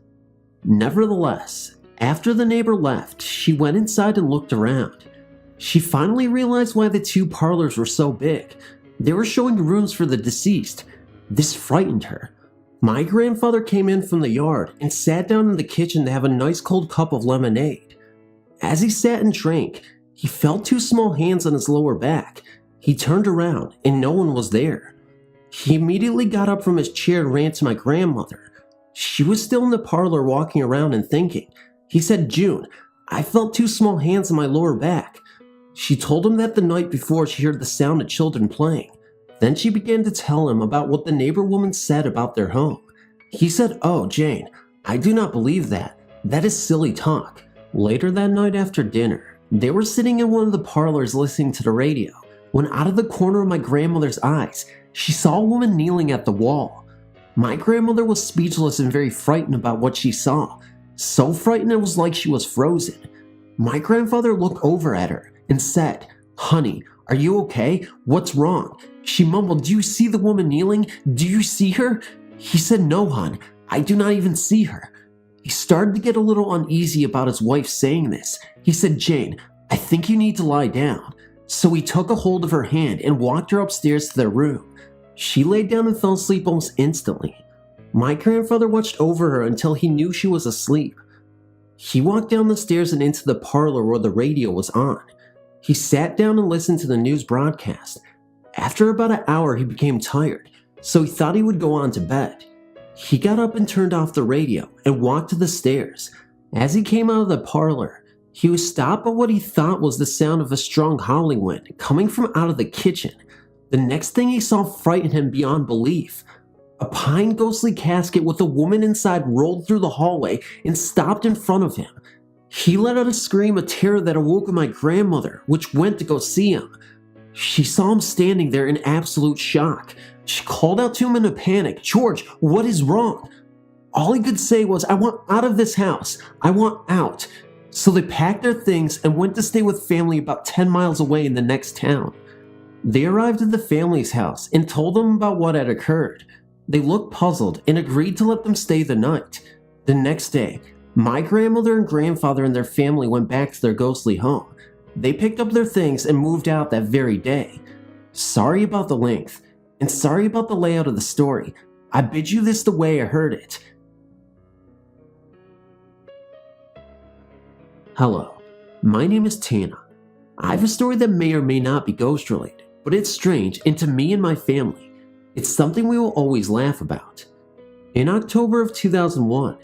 Nevertheless, after the neighbor left, she went inside and looked around. She finally realized why the 2 parlors were so big. They were showing rooms for the deceased. This frightened her. My grandfather came in from the yard and sat down in the kitchen to have a nice cold cup of lemonade. As he sat and drank, he felt 2 small hands on his lower back. He turned around and no one was there. He immediately got up from his chair and ran to my grandmother. She was still in the parlor walking around and thinking. He said, "June, I felt 2 small hands on my lower back." She told him that the night before she heard the sound of children playing. Then she began to tell him about what the neighbor woman said about their home. He said, "Oh, Jane, I do not believe that. That is silly talk." Later that night after dinner, they were sitting in one of the parlors listening to the radio, when out of the corner of my grandmother's eyes, she saw a woman kneeling at the wall. My grandmother was speechless and very frightened about what she saw. So frightened it was like she was frozen. My grandfather looked over at her and said, "Honey, are you okay? What's wrong?" She mumbled, "Do you see the woman kneeling? Do you see her?" He said, "No, hon, I do not even see her." He started to get a little uneasy about his wife saying this. He said, "Jane, I think you need to lie down." So he took a hold of her hand and walked her upstairs to their room. She laid down and fell asleep almost instantly. My grandfather watched over her until he knew she was asleep. He walked down the stairs and into the parlor where the radio was on. He sat down and listened to the news broadcast. After about an hour, he became tired, so he thought he would go on to bed. He got up and turned off the radio and walked to the stairs. As he came out of the parlor, he was stopped by what he thought was the sound of a strong howling wind coming from out of the kitchen. The next thing he saw frightened him beyond belief. A pine ghostly casket with a woman inside rolled through the hallway and stopped in front of him. He let out a scream of terror that awoke my grandmother, which went to go see him. She saw him standing there in absolute shock. She called out to him in a panic, "George, what is wrong?" All he could say was, "I want out of this house. I want out." So they packed their things and went to stay with family about 10 miles away in the next town. They arrived at the family's house and told them about what had occurred. They looked puzzled and agreed to let them stay the night. The next day, my grandmother and grandfather and their family went back to their ghostly home. They picked up their things and moved out that very day. Sorry about the length, and sorry about the layout of the story. I bid you this the way I heard it. Hello, my name is Tana. I have a story that may or may not be ghost related, but it's strange, and to me and my family, it's something we will always laugh about. In October of 2001,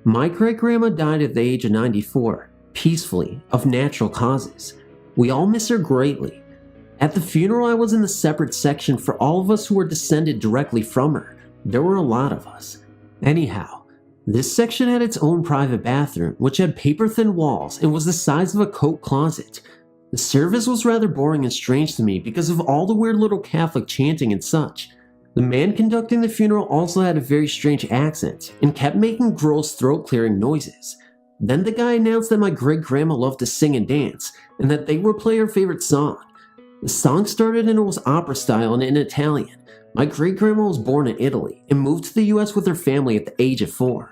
my great-grandma died at the age of 94, peacefully, of natural causes. We all miss her greatly. At the funeral, I was in the separate section for all of us who were descended directly from her. There were a lot of us. Anyhow, this section had its own private bathroom, which had paper-thin walls and was the size of a coat closet. The service was rather boring and strange to me because of all the weird little Catholic chanting and such. The man conducting the funeral also had a very strange accent and kept making gross throat-clearing noises. Then the guy announced that my great-grandma loved to sing and dance, and that they would play her favorite song. The song started and it was opera style and in Italian. My great-grandma was born in Italy and moved to the US with her family at the age of 4.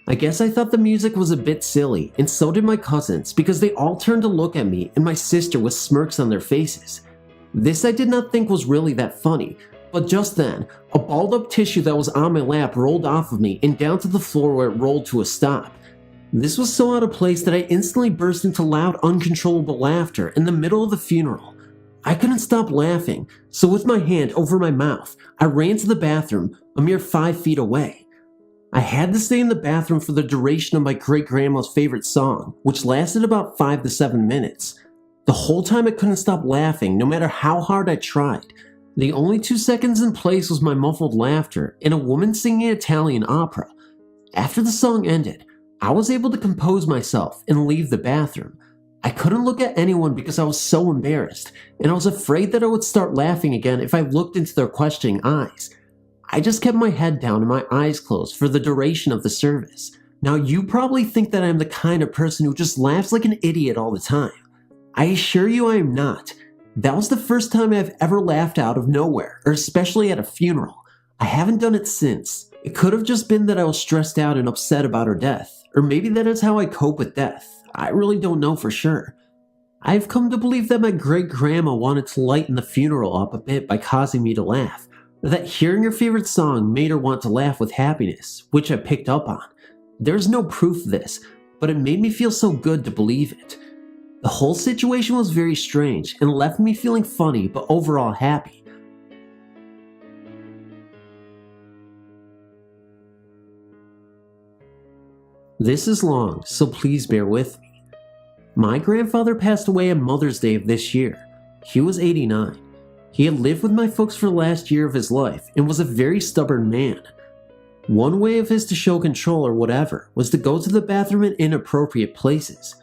I guess I thought the music was a bit silly, and so did my cousins, because they all turned to look at me and my sister with smirks on their faces. This I did not think was really that funny, but just then, a balled up tissue that was on my lap rolled off of me and down to the floor where it rolled to a stop. This was so out of place that I instantly burst into loud, uncontrollable laughter in the middle of the funeral. I couldn't stop laughing, so with my hand over my mouth, I ran to the bathroom, a mere 5 feet away. I had to stay in the bathroom for the duration of my great-grandma's favorite song, which lasted about 5 to 7 minutes. The whole time I couldn't stop laughing, no matter how hard I tried. The only 2 seconds in place was my muffled laughter and a woman singing Italian opera. After the song ended, I was able to compose myself and leave the bathroom. I couldn't look at anyone because I was so embarrassed, and I was afraid that I would start laughing again if I looked into their questioning eyes. I just kept my head down and my eyes closed for the duration of the service. Now you probably think that I am the kind of person who just laughs like an idiot all the time. I assure you I am not. That was the first time I've ever laughed out of nowhere, or especially at a funeral. I haven't done it since. It could have just been that I was stressed out and upset about her death, or maybe that is how I cope with death. I really don't know for sure. I've come to believe that my great-grandma wanted to lighten the funeral up a bit by causing me to laugh, or that hearing her favorite song made her want to laugh with happiness, which I picked up on. There's no proof of this, but it made me feel so good to believe it. The whole situation was very strange and left me feeling funny but overall happy. This is long, so please bear with me. My grandfather passed away on Mother's Day of this year. He was 89. He had lived with my folks for the last year of his life and was a very stubborn man. One way of his to show control or whatever was to go to the bathroom in inappropriate places.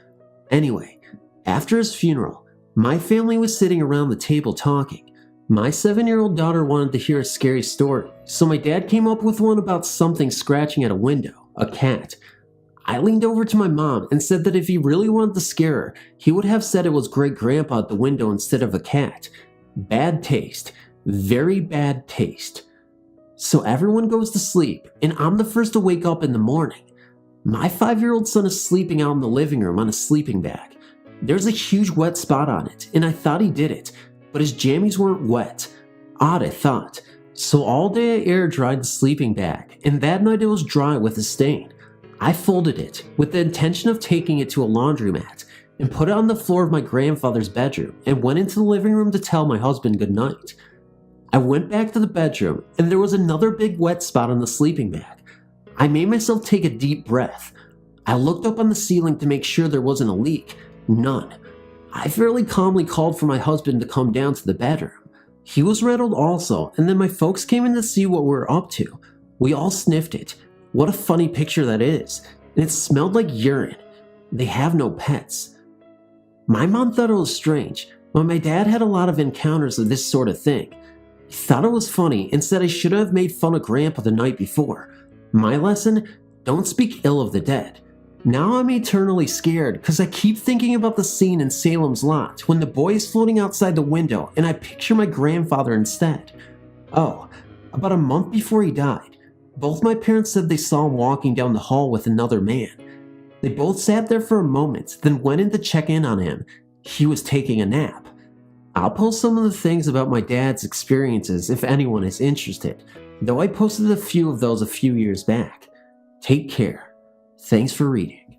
Anyway, after his funeral, my family was sitting around the table talking. My 7-year-old daughter wanted to hear a scary story, so my dad came up with one about something scratching at a window, a cat. I leaned over to my mom and said that if he really wanted to scare her, he would have said it was great-grandpa at the window instead of a cat. Bad taste. Very bad taste. So everyone goes to sleep, and I'm the first to wake up in the morning. My 5-year-old son is sleeping out in the living room on a sleeping bag. There's a huge wet spot on it, and I thought he did it, but his jammies weren't wet. Odd, I thought. So all day I air dried the sleeping bag, and that night it was dry with a stain. I folded it, with the intention of taking it to a laundromat, and put it on the floor of my grandfather's bedroom, and went into the living room to tell my husband goodnight. I went back to the bedroom, and there was another big wet spot on the sleeping bag. I made myself take a deep breath. I looked up on the ceiling to make sure there wasn't a leak. None. I fairly calmly called for my husband to come down to the bedroom. He was rattled also, and then my folks came in to see what we were up to. We all sniffed it. What a funny picture that is. And it smelled like urine. They have no pets. My mom thought it was strange, but my dad had a lot of encounters of this sort of thing. He thought it was funny and said I should have made fun of Grandpa the night before. My lesson? Don't speak ill of the dead. Now I'm eternally scared because I keep thinking about the scene in Salem's Lot when the boy is floating outside the window and I picture my grandfather instead. Oh, about a month before he died, both my parents said they saw him walking down the hall with another man. They both sat there for a moment, then went in to check in on him. He was taking a nap. I'll post some of the things about my dad's experiences if anyone is interested, though I posted a few of those a few years back. Take care. Thanks for reading.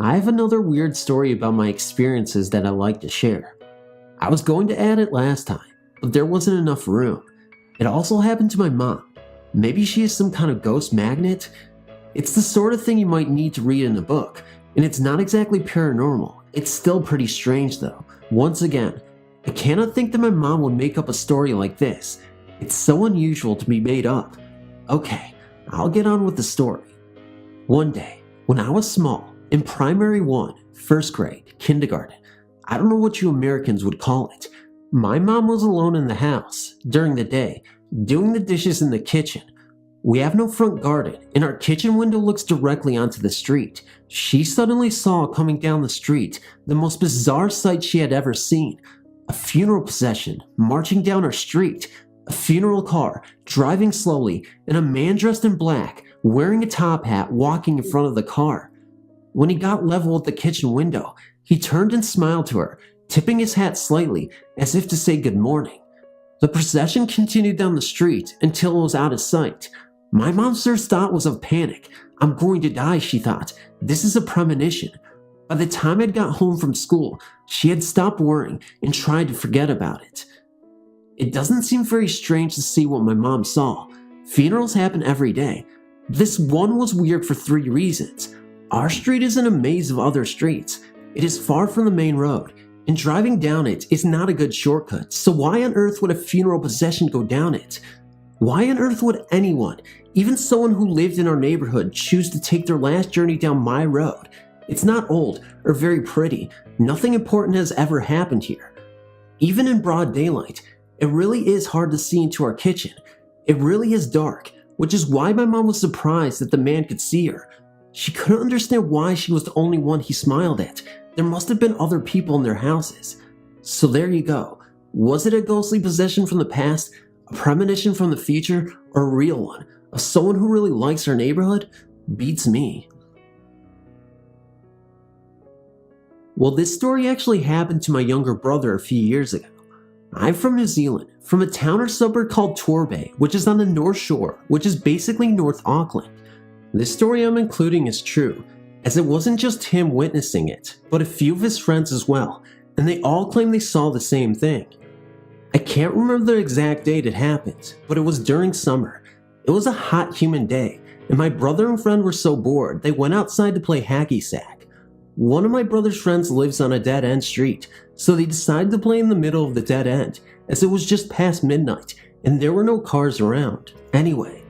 I have another weird story about my experiences that I like to share. I was going to add it last time, but there wasn't enough room. It also happened to my mom. Maybe she is some kind of ghost magnet? It's the sort of thing you might need to read in a book, and it's not exactly paranormal. It's still pretty strange though. Once again, I cannot think that my mom would make up a story like this. It's so unusual to be made up. Okay, I'll get on with the story. One day, when I was small, in primary 1, first grade, kindergarten, I don't know what you Americans would call it, my mom was alone in the house, during the day, doing the dishes in the kitchen. We have no front garden, and our kitchen window looks directly onto the street. She suddenly saw coming down the street the most bizarre sight she had ever seen. A funeral procession marching down our street. A funeral car, driving slowly, and a man dressed in black, wearing a top hat, walking in front of the car. When he got level with the kitchen window, he turned and smiled to her, tipping his hat slightly, as if to say good morning. The procession continued down the street until it was out of sight. My mom's first thought was of panic. I'm going to die, she thought. This is a premonition. By the time I'd got home from school, she had stopped worrying and tried to forget about it. It doesn't seem very strange to see what my mom saw. Funerals happen every day. This one was weird for 3 reasons. Our street is in a maze of other streets. It is far from the main road, and driving down it is not a good shortcut, so why on earth would a funeral procession go down it? Why on earth would anyone, even someone who lived in our neighborhood, choose to take their last journey down my road? It's not old or very pretty. Nothing important has ever happened here. Even in broad daylight, it really is hard to see into our kitchen. It really is dark, which is why my mom was surprised that the man could see her. She couldn't understand why she was the only one he smiled at. There must have been other people in their houses. So there you go. Was it a ghostly possession from the past, a premonition from the future, or a real one of someone who really likes our neighborhood? Beats me. Well, this story actually happened to my younger brother a few years ago. I'm from New Zealand, from a town or suburb called Torbay, which is on the North Shore, which is basically North Auckland. This story I'm including is true, as it wasn't just him witnessing it, but a few of his friends as well, and they all claim they saw the same thing. I can't remember the exact date it happened, but it was during summer. It was a hot, humid day, and my brother and friend were so bored they went outside to play hacky sack. One of my brother's friends lives on a dead-end street, so they decided to play in the middle of the dead end, as it was just past midnight, and there were no cars around. Anyway,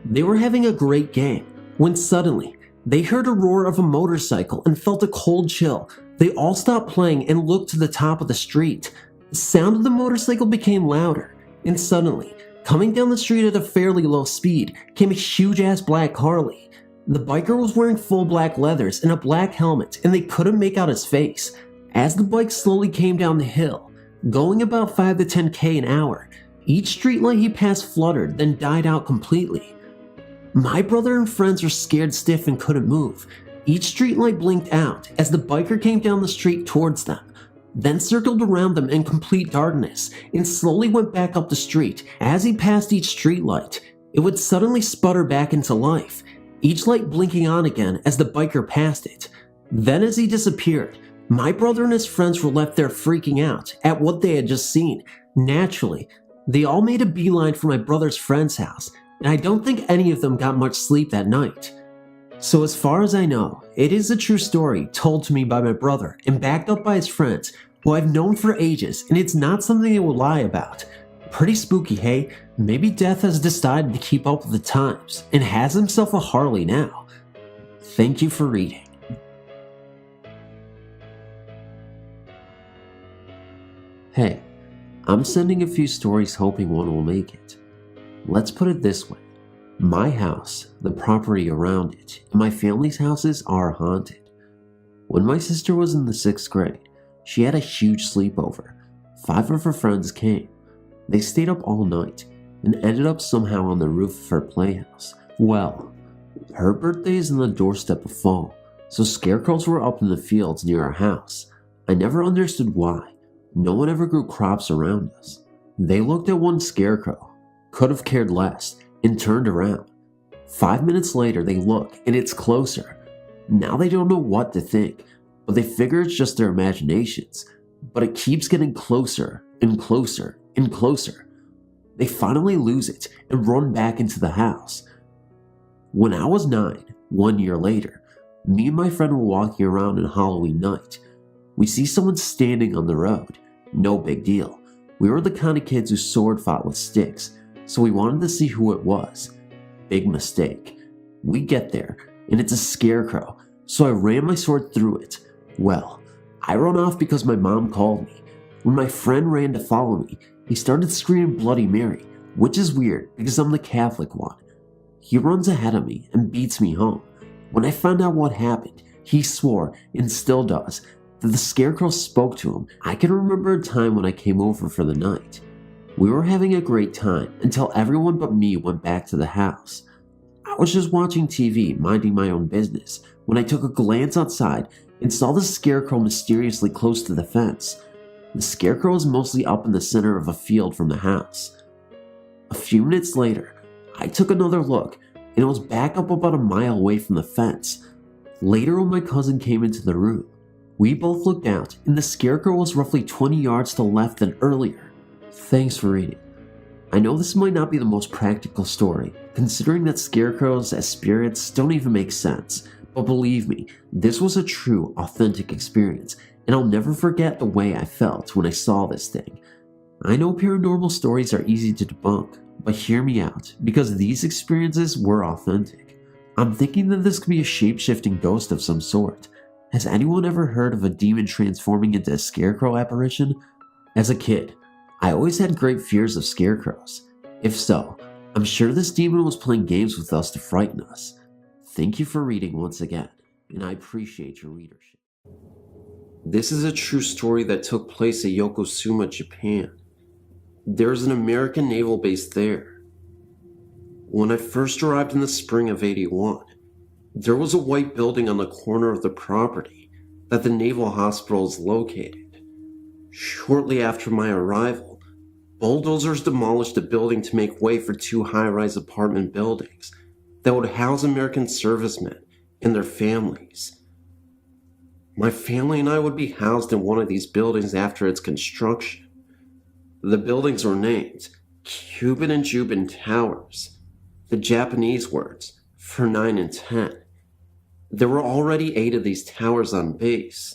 they were having a great game, when suddenly, They heard a roar of a motorcycle and felt a cold chill. They all stopped playing and looked to the top of the street. The sound of the motorcycle became louder, and suddenly, coming down the street at a fairly low speed, came a huge-ass black Harley. The biker was wearing full black leathers and a black helmet, and they couldn't make out his face. As the bike slowly came down the hill, going about 5 to 10k an hour, each streetlight he passed fluttered, then died out completely. My brother and friends were scared stiff and couldn't move. Each streetlight blinked out as the biker came down the street towards them, then circled around them in complete darkness and slowly went back up the street. As he passed each streetlight, it would suddenly sputter back into life, each light blinking on again as the biker passed it. Then as he disappeared, my brother and his friends were left there freaking out at what they had just seen. Naturally, they all made a beeline for my brother's friend's house, and I don't think any of them got much sleep that night. So as far as I know, it is a true story told to me by my brother and backed up by his friends, who I've known for ages, and it's not something they will lie about. Pretty spooky, hey? Maybe Death has decided to keep up with the times and has himself a Harley now. Thank you for reading. Hey, I'm sending a few stories hoping one will make it. Let's put it this way. My house, the property around it, and my family's houses are haunted. When my sister was in the 6th grade, she had a huge sleepover. 5 of her friends came. They stayed up all night and ended up somehow on the roof of her playhouse. Well, her birthday is on the doorstep of fall, so scarecrows were up in the fields near our house. I never understood why. No one ever grew crops around us. They looked at one scarecrow, could have cared less, and turned around. 5 minutes later, they look, and it's closer. Now they don't know what to think, but they figure it's just their imaginations. But it keeps getting closer and closer and closer. They finally lose it and run back into the house. When I was 9, 1 year later, me and my friend were walking around on Halloween night. We see someone standing on the road. No big deal. We were the kind of kids who sword fought with sticks, so we wanted to see who it was. Big mistake. We get there, and it's a scarecrow, so I ran my sword through it. Well, I run off because my mom called me. When my friend ran to follow me, he started screaming Bloody Mary, which is weird because I'm the Catholic one. He runs ahead of me and beats me home. When I found out what happened, he swore, and still does, that the scarecrow spoke to him. I can remember a time when I came over for the night. We were having a great time until everyone but me went back to the house. I was just watching TV, minding my own business, when I took a glance outside and saw the scarecrow mysteriously close to the fence. The scarecrow was mostly up in the center of a field from the house. A few minutes later, I took another look, and it was back up about a mile away from the fence. Later, when my cousin came into the room, we both looked out, and the scarecrow was roughly 20 yards to the left than earlier. Thanks for reading. I know this might not be the most practical story, considering that scarecrows as spirits don't even make sense, but believe me, this was a true, authentic experience, and I'll never forget the way I felt when I saw this thing. I know paranormal stories are easy to debunk, but hear me out, because these experiences were authentic. I'm thinking that this could be a shape-shifting ghost of some sort. Has anyone ever heard of a demon transforming into a scarecrow apparition? As a kid, I always had great fears of scarecrows. If so, I'm sure this demon was playing games with us to frighten us. Thank you for reading once again, and I appreciate your readership. This is a true story that took place at Yokosuka, Japan. There's an American naval base there. When I first arrived in the spring of '81, there was a white building on the corner of the property that the naval hospital is located. Shortly after my arrival, bulldozers demolished the building to make way for 2 high-rise apartment buildings that would house American servicemen and their families. My family and I would be housed in one of these buildings after its construction. The buildings were named Cuban and Juban Towers, the Japanese words for 9 and 10. There were already 8 of these towers on base.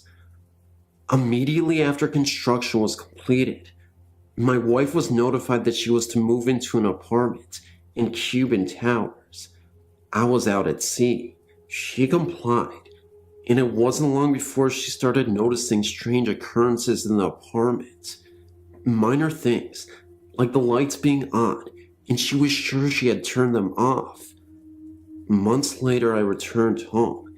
Immediately after construction was completed, my wife was notified that she was to move into an apartment in Cuban Towers. I was out at sea, She complied, and it wasn't long before she started noticing strange occurrences in the apartment. Minor things, like the lights being on, and she was sure she had turned them off. Months later, I returned home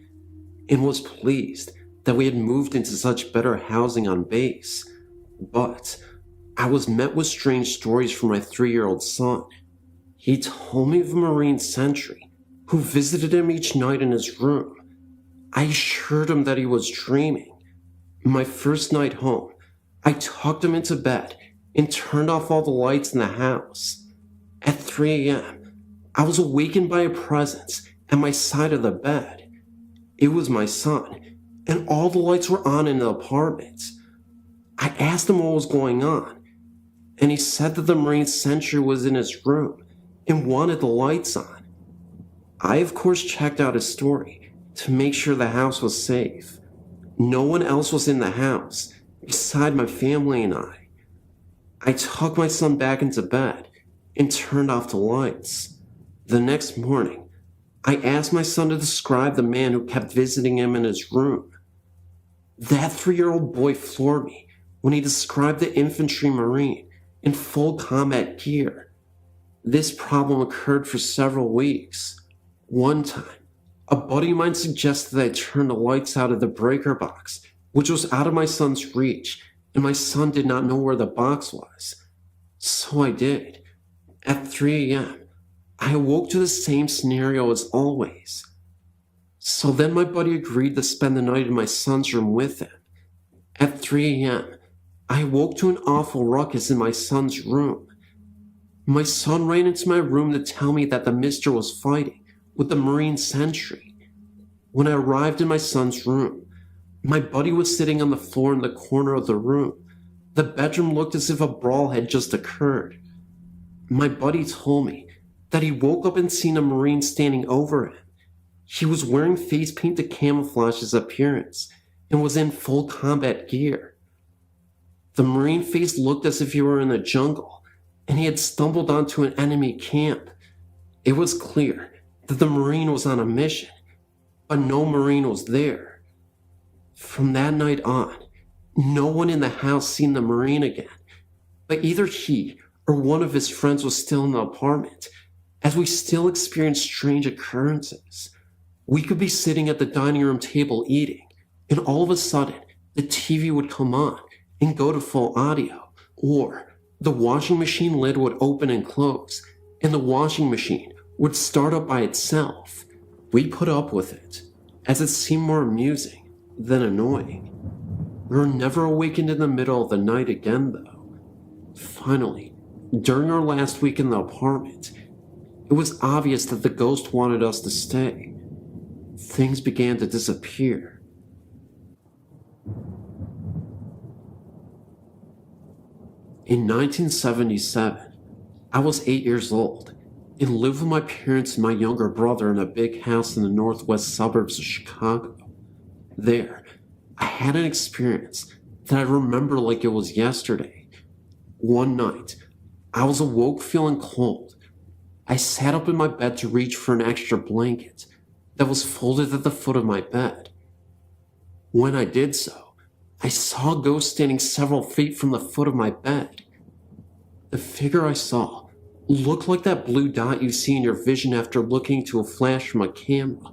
and was pleased that we had moved into such better housing on base, but I was met with strange stories from my 3-year-old son. He told me of a Marine sentry who visited him each night in his room. I assured him that he was dreaming. My first night home, I tucked him into bed and turned off all the lights in the house. At 3 a.m., I was awakened by a presence at my side of the bed. It was my son, and all the lights were on in the apartment. I asked him what was going on, and he said that the Marine sentry was in his room and wanted the lights on. I, of course, checked out his story to make sure the house was safe. No one else was in the house beside my family and I. I tucked my son back into bed and turned off the lights. The next morning, I asked my son to describe the man who kept visiting him in his room. That 3-year-old boy floored me when he described the infantry marine in full combat gear. This problem occurred for several weeks. One time, a buddy of mine suggested that I turn the lights out of the breaker box, which was out of my son's reach, and my son did not know where the box was. So I did. At 3 a.m., I awoke to the same scenario as always. So then my buddy agreed to spend the night in my son's room with him. At 3 a.m., I awoke to an awful ruckus in my son's room. My son ran into my room to tell me that the mister was fighting with the Marine sentry. When I arrived in my son's room, my buddy was sitting on the floor in the corner of the room. The bedroom looked as if a brawl had just occurred. My buddy told me that he woke up and seen a Marine standing over him. He was wearing face paint to camouflage his appearance and was in full combat gear. The Marine face looked as if he were in the jungle and he had stumbled onto an enemy camp. It was clear that the Marine was on a mission, but no Marine was there. From that night on, no one in the house seen the Marine again, but either he or one of his friends was still in the apartment, as we still experienced strange occurrences. We could be sitting at the dining room table eating, and all of a sudden, the TV would come on and go to full audio, or the washing machine lid would open and close, and the washing machine would start up by itself. We put up with it, as it seemed more amusing than annoying. We were never awakened in the middle of the night again, though. Finally, during our last week in the apartment, it was obvious that the ghost wanted us to stay. Things began to disappear. In 1977, I was 8 years old and lived with my parents and my younger brother in a big house in the northwest suburbs of Chicago. There, I had an experience that I remember like it was yesterday. One night, I was awoke feeling cold. I sat up in my bed to reach for an extra blanket that was folded at the foot of my bed. When I did so, I saw a ghost standing several feet from the foot of my bed. The figure I saw looked like that blue dot you see in your vision after looking to a flash from a camera,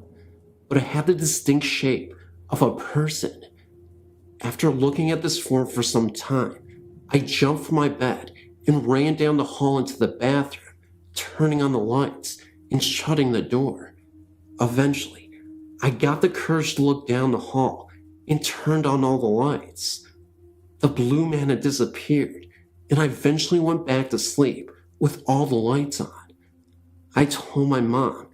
but it had the distinct shape of a person. After looking at this form for some time, I jumped from my bed and ran down the hall into the bathroom, turning on the lights and shutting the door. Eventually, I got the courage to look down the hall and turned on all the lights. The blue man had disappeared, and I eventually went back to sleep with all the lights on. I told my mom,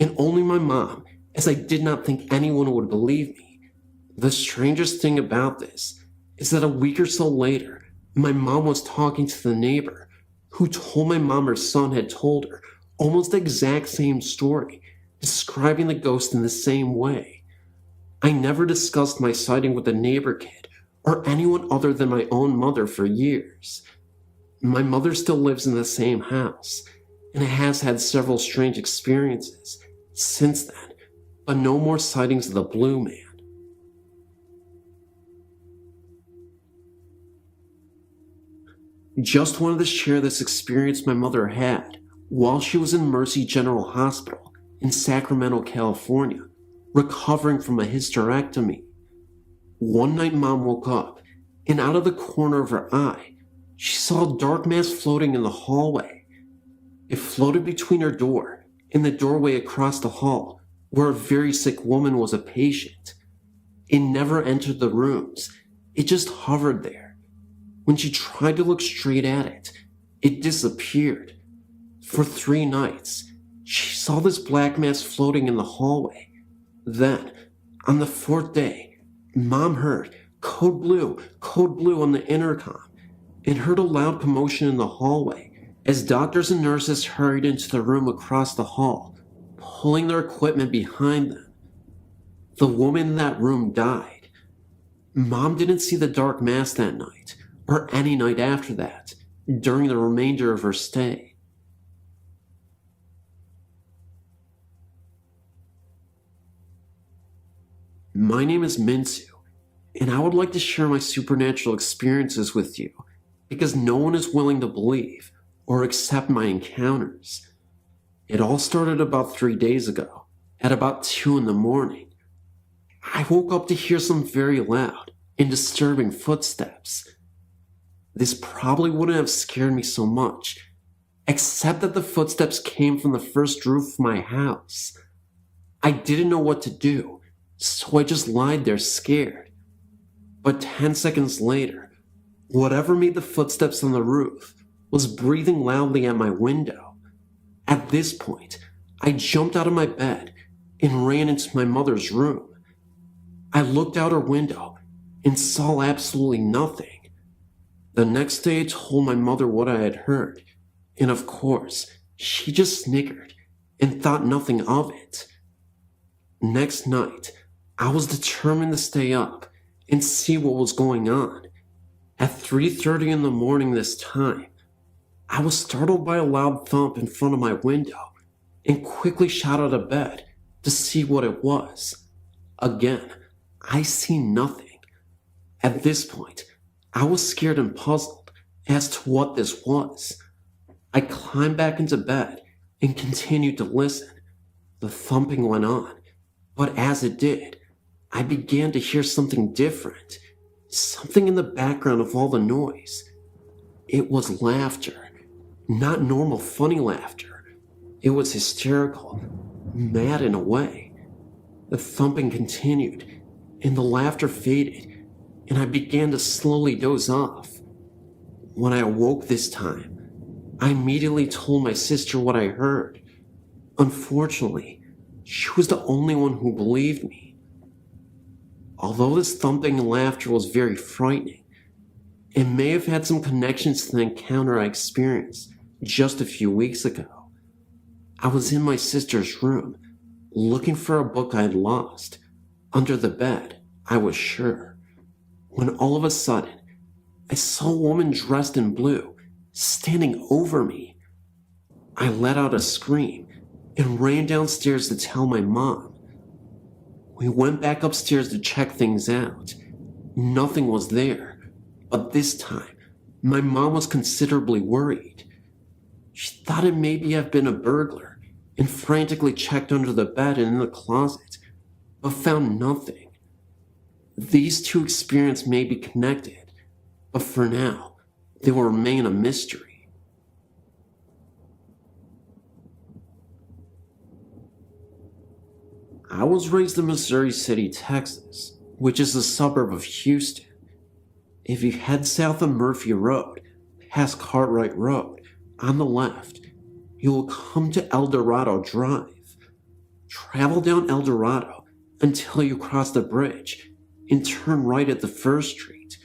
and only my mom, as I did not think anyone would believe me. The strangest thing about this is that a week or so later, my mom was talking to the neighbor, who told my mom her son had told her almost the exact same story, describing the ghost in the same way. I never discussed my sighting with the neighbor kid or anyone other than my own mother for years. My mother still lives in the same house, and has had several strange experiences since then, but no more sightings of the Blue Man. Just wanted to share this experience my mother had while she was in Mercy General Hospital in Sacramento, California, recovering from a hysterectomy. One night Mom woke up, and out of the corner of her eye, she saw a dark mass floating in the hallway. It floated between her door and the doorway across the hall, where a very sick woman was a patient. It never entered the rooms, it just hovered there. When she tried to look straight at it, it disappeared. For 3 nights, she saw this black mass floating in the hallway. Then, on the 4th day, Mom heard code blue on the intercom, and heard a loud commotion in the hallway as doctors and nurses hurried into the room across the hall, pulling their equipment behind them. The woman in that room died. Mom didn't see the dark mass that night, or any night after that, during the remainder of her stay. My name is Minsu, and I would like to share my supernatural experiences with you because no one is willing to believe or accept my encounters. It all started about 3 days ago, at about 2 in the morning. I woke up to hear some very loud and disturbing footsteps. This probably wouldn't have scared me so much, except that the footsteps came from the first roof of my house. I didn't know what to do, so I just lied there scared. But 10 seconds later, whatever made the footsteps on the roof was breathing loudly at my window. At this point, I jumped out of my bed and ran into my mother's room. I looked out her window and saw absolutely nothing. The next day I told my mother what I had heard, and of course, she just snickered and thought nothing of it. Next night, I was determined to stay up and see what was going on. At 3:30 in the morning this time, I was startled by a loud thump in front of my window and quickly shot out of bed to see what it was. Again, I see nothing. At this point, I was scared and puzzled as to what this was. I climbed back into bed and continued to listen. The thumping went on, but as it did, I began to hear something different, something in the background of all the noise. It was laughter, not normal funny laughter. It was hysterical, mad in a way. The thumping continued, and the laughter faded, and I began to slowly doze off. When I awoke this time, I immediately told my sister what I heard. Unfortunately, she was the only one who believed me. Although this thumping and laughter was very frightening, it may have had some connections to the encounter I experienced just a few weeks ago. I was in my sister's room, looking for a book I had lost. Under the bed, I was sure. When all of a sudden, I saw a woman dressed in blue, standing over me. I let out a scream and ran downstairs to tell my mom. We went back upstairs to check things out. Nothing was there, but this time, my mom was considerably worried. She thought it maybe have been a burglar and frantically checked under the bed and in the closet, but found nothing. These two experiences may be connected, but for now, they will remain a mystery. I was raised in Missouri City, Texas, which is a suburb of Houston. If you head south of Murphy Road, past Cartwright Road, on the left, you will come to El Dorado Drive. Travel down El Dorado until you cross the bridge and turn right at the first street.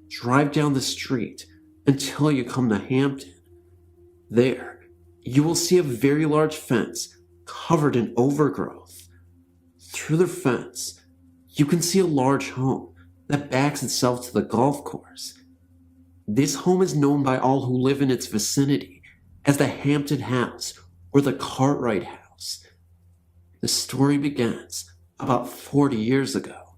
Drive down the street until you come to Hampton. There, you will see a very large fence covered in overgrowth. Through the fence, you can see a large home that backs itself to the golf course. This home is known by all who live in its vicinity as the Hampton House or the Cartwright House. The story begins about 40 years ago.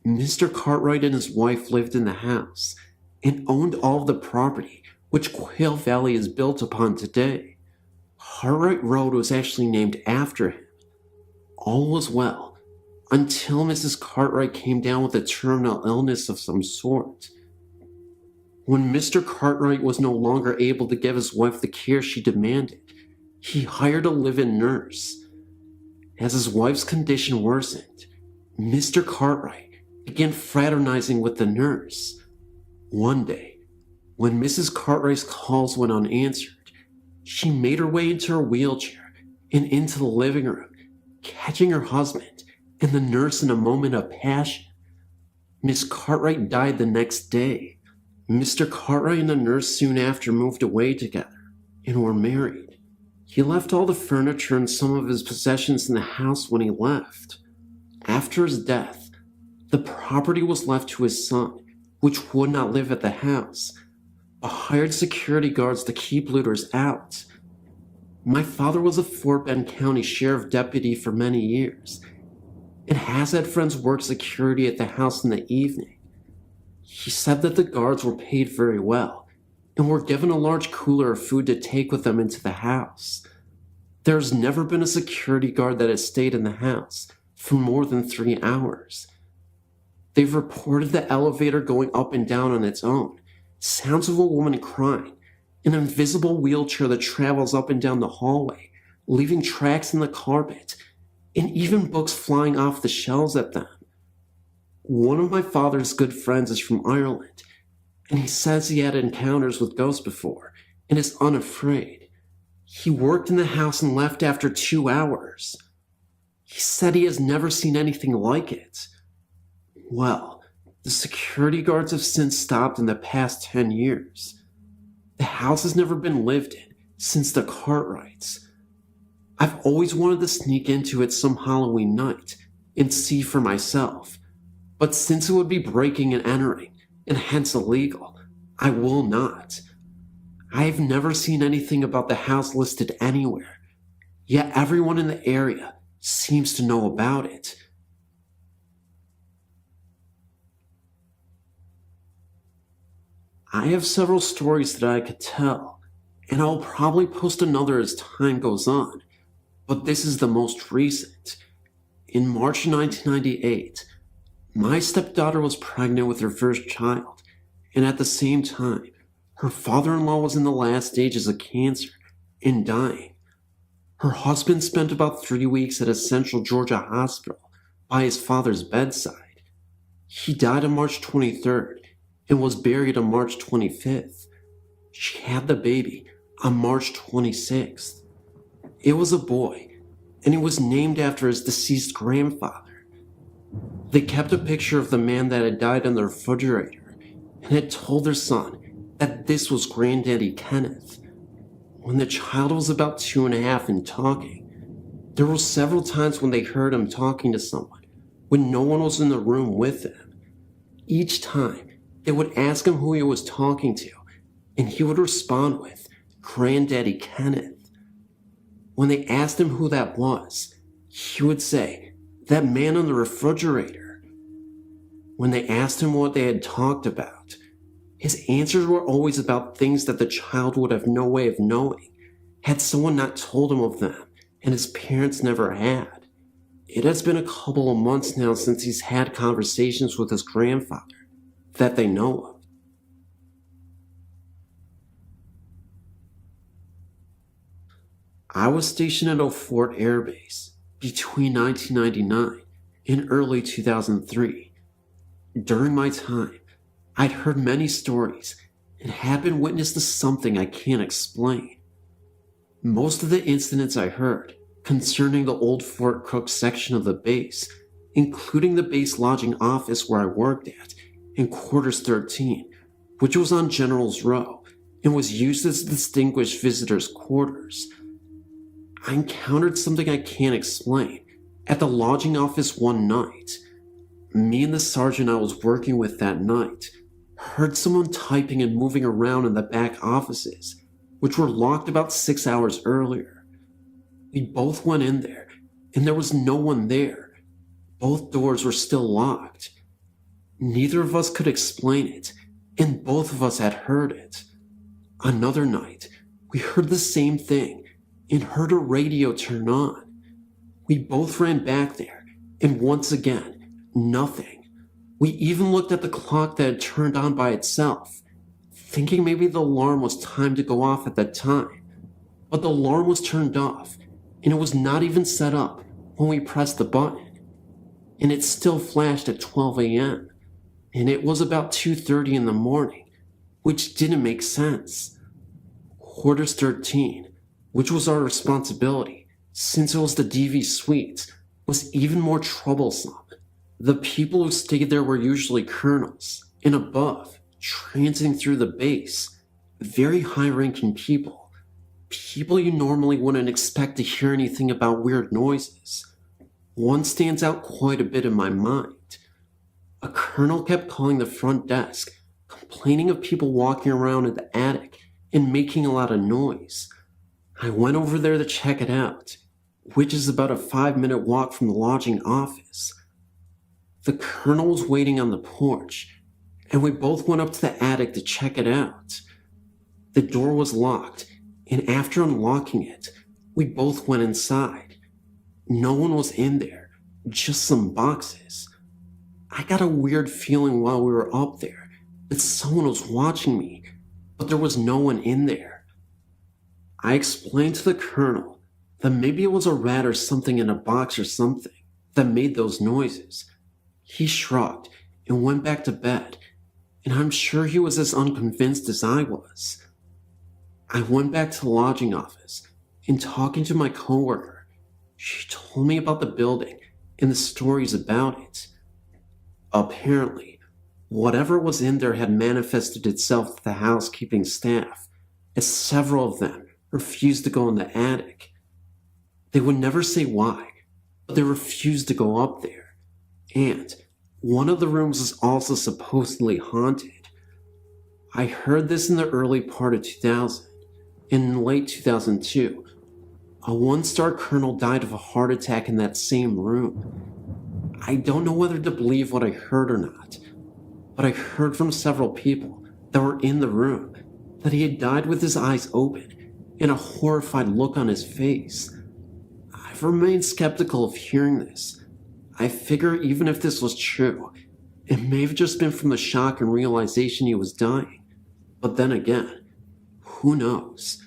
Mr. Cartwright and his wife lived in the house and owned all of the property which Quail Valley is built upon today. Cartwright Road was actually named after him. All was well until Mrs. Cartwright came down with a terminal illness of some sort. When Mr. Cartwright was no longer able to give his wife the care she demanded, he hired a live-in nurse. As his wife's condition worsened, Mr. Cartwright began fraternizing with the nurse. One day, when Mrs. Cartwright's calls went unanswered, she made her way into her wheelchair and into the living room, catching her husband and the nurse in a moment of passion. Miss Cartwright died the next day. Mr. Cartwright and the nurse soon after moved away together and were married. He left all the furniture and some of his possessions in the house when he left. After his death, the property was left to his son, which would not live at the house, but hired security guards to keep looters out. My father was a Fort Bend County Sheriff deputy for many years and has had friends work security at the house in the evening. He said that the guards were paid very well and were given a large cooler of food to take with them into the house. There's never been a security guard that has stayed in the house for more than 3 hours. They've reported the elevator going up and down on its own, sounds of a woman crying, an invisible wheelchair that travels up and down the hallway, leaving tracks in the carpet, and even books flying off the shelves at them. One of my father's good friends is from Ireland, and he says he had encounters with ghosts before and is unafraid. He worked in the house and left after 2 hours. He said he has never seen anything like it. Well, the security guards have since stopped in the past 10 years. The house has never been lived in since the Cartwrights. I've always wanted to sneak into it some Halloween night and see for myself, but since it would be breaking and entering, and hence illegal, I will not. I have never seen anything about the house listed anywhere, yet everyone in the area seems to know about it. I have several stories that I could tell, and I'll probably post another as time goes on, but this is the most recent. In March 1998, my stepdaughter was pregnant with her first child, and at the same time, her father-in-law was in the last stages of cancer and dying. Her husband spent about 3 weeks at a Central Georgia hospital by his father's bedside. He died on March 23rd and was buried on March 25th. She had the baby on March 26th. It was a boy, and he was named after his deceased grandfather. They kept a picture of the man that had died in the refrigerator and had told their son that this was Granddaddy Kenneth. When the child was about 2.5 and talking, there were several times when they heard him talking to someone when no one was in the room with him. Each time, they would ask him who he was talking to, and he would respond with, Granddaddy Kenneth. When they asked him who that was, he would say, that man on the refrigerator. When they asked him what they had talked about, his answers were always about things that the child would have no way of knowing, had someone not told him of them, and his parents never had. It has been a couple of months now since he's had conversations with his grandfather that they know of. I was stationed at O'Fort Air Base between 1999 and early 2003. During my time, I'd heard many stories and had been witness to something I can't explain. Most of the incidents I heard concerning the old Fort Cook section of the base, including the base lodging office where I worked at, in Quarters 13, which was on General's Row and was used as distinguished visitors' quarters. I encountered something I can't explain at the lodging office one night. Me and the sergeant I was working with that night heard someone typing and moving around in the back offices, which were locked about 6 hours earlier. We both went in there, and there was no one there, Both doors were still locked. Neither of us could explain it, and both of us had heard it. Another night, we heard the same thing and heard a radio turn on. We both ran back there, and once again, nothing. We even looked at the clock that had turned on by itself, thinking maybe the alarm was timed to go off at that time. But the alarm was turned off, and it was not even set up when we pressed the button. And it still flashed at 12 a.m., and it was about 2:30 in the morning, which didn't make sense. Quarters 13, which was our responsibility, since it was the DV suite, was even more troublesome. The people who stayed there were usually colonels, and above, transiting through the base, very high-ranking people. People you normally wouldn't expect to hear anything about weird noises. One stands out quite a bit in my mind. A colonel kept calling the front desk, complaining of people walking around in the attic and making a lot of noise. I went over there to check it out, which is about a 5-minute walk from the lodging office. The colonel was waiting on the porch, and we both went up to the attic to check it out. The door was locked, and after unlocking it, we both went inside. No one was in there, just some boxes. I got a weird feeling while we were up there that someone was watching me, but there was no one in there. I explained to the colonel that maybe it was a rat or something in a box or something that made those noises. He shrugged and went back to bed, and I'm sure he was as unconvinced as I was. I went back to the lodging office, and talking to my coworker, she told me about the building and the stories about it. Apparently, whatever was in there had manifested itself to the housekeeping staff, as several of them refused to go in the attic. They would never say why, but they refused to go up there. And one of the rooms is also supposedly haunted. I heard this in the early part of 2000, and in late 2002, a 1-star colonel died of a heart attack in that same room. I don't know whether to believe what I heard or not, but I heard from several people that were in the room that he had died with his eyes open and a horrified look on his face. I've remained skeptical of hearing this. I figure even if this was true, it may have just been from the shock and realization he was dying. But then again, who knows?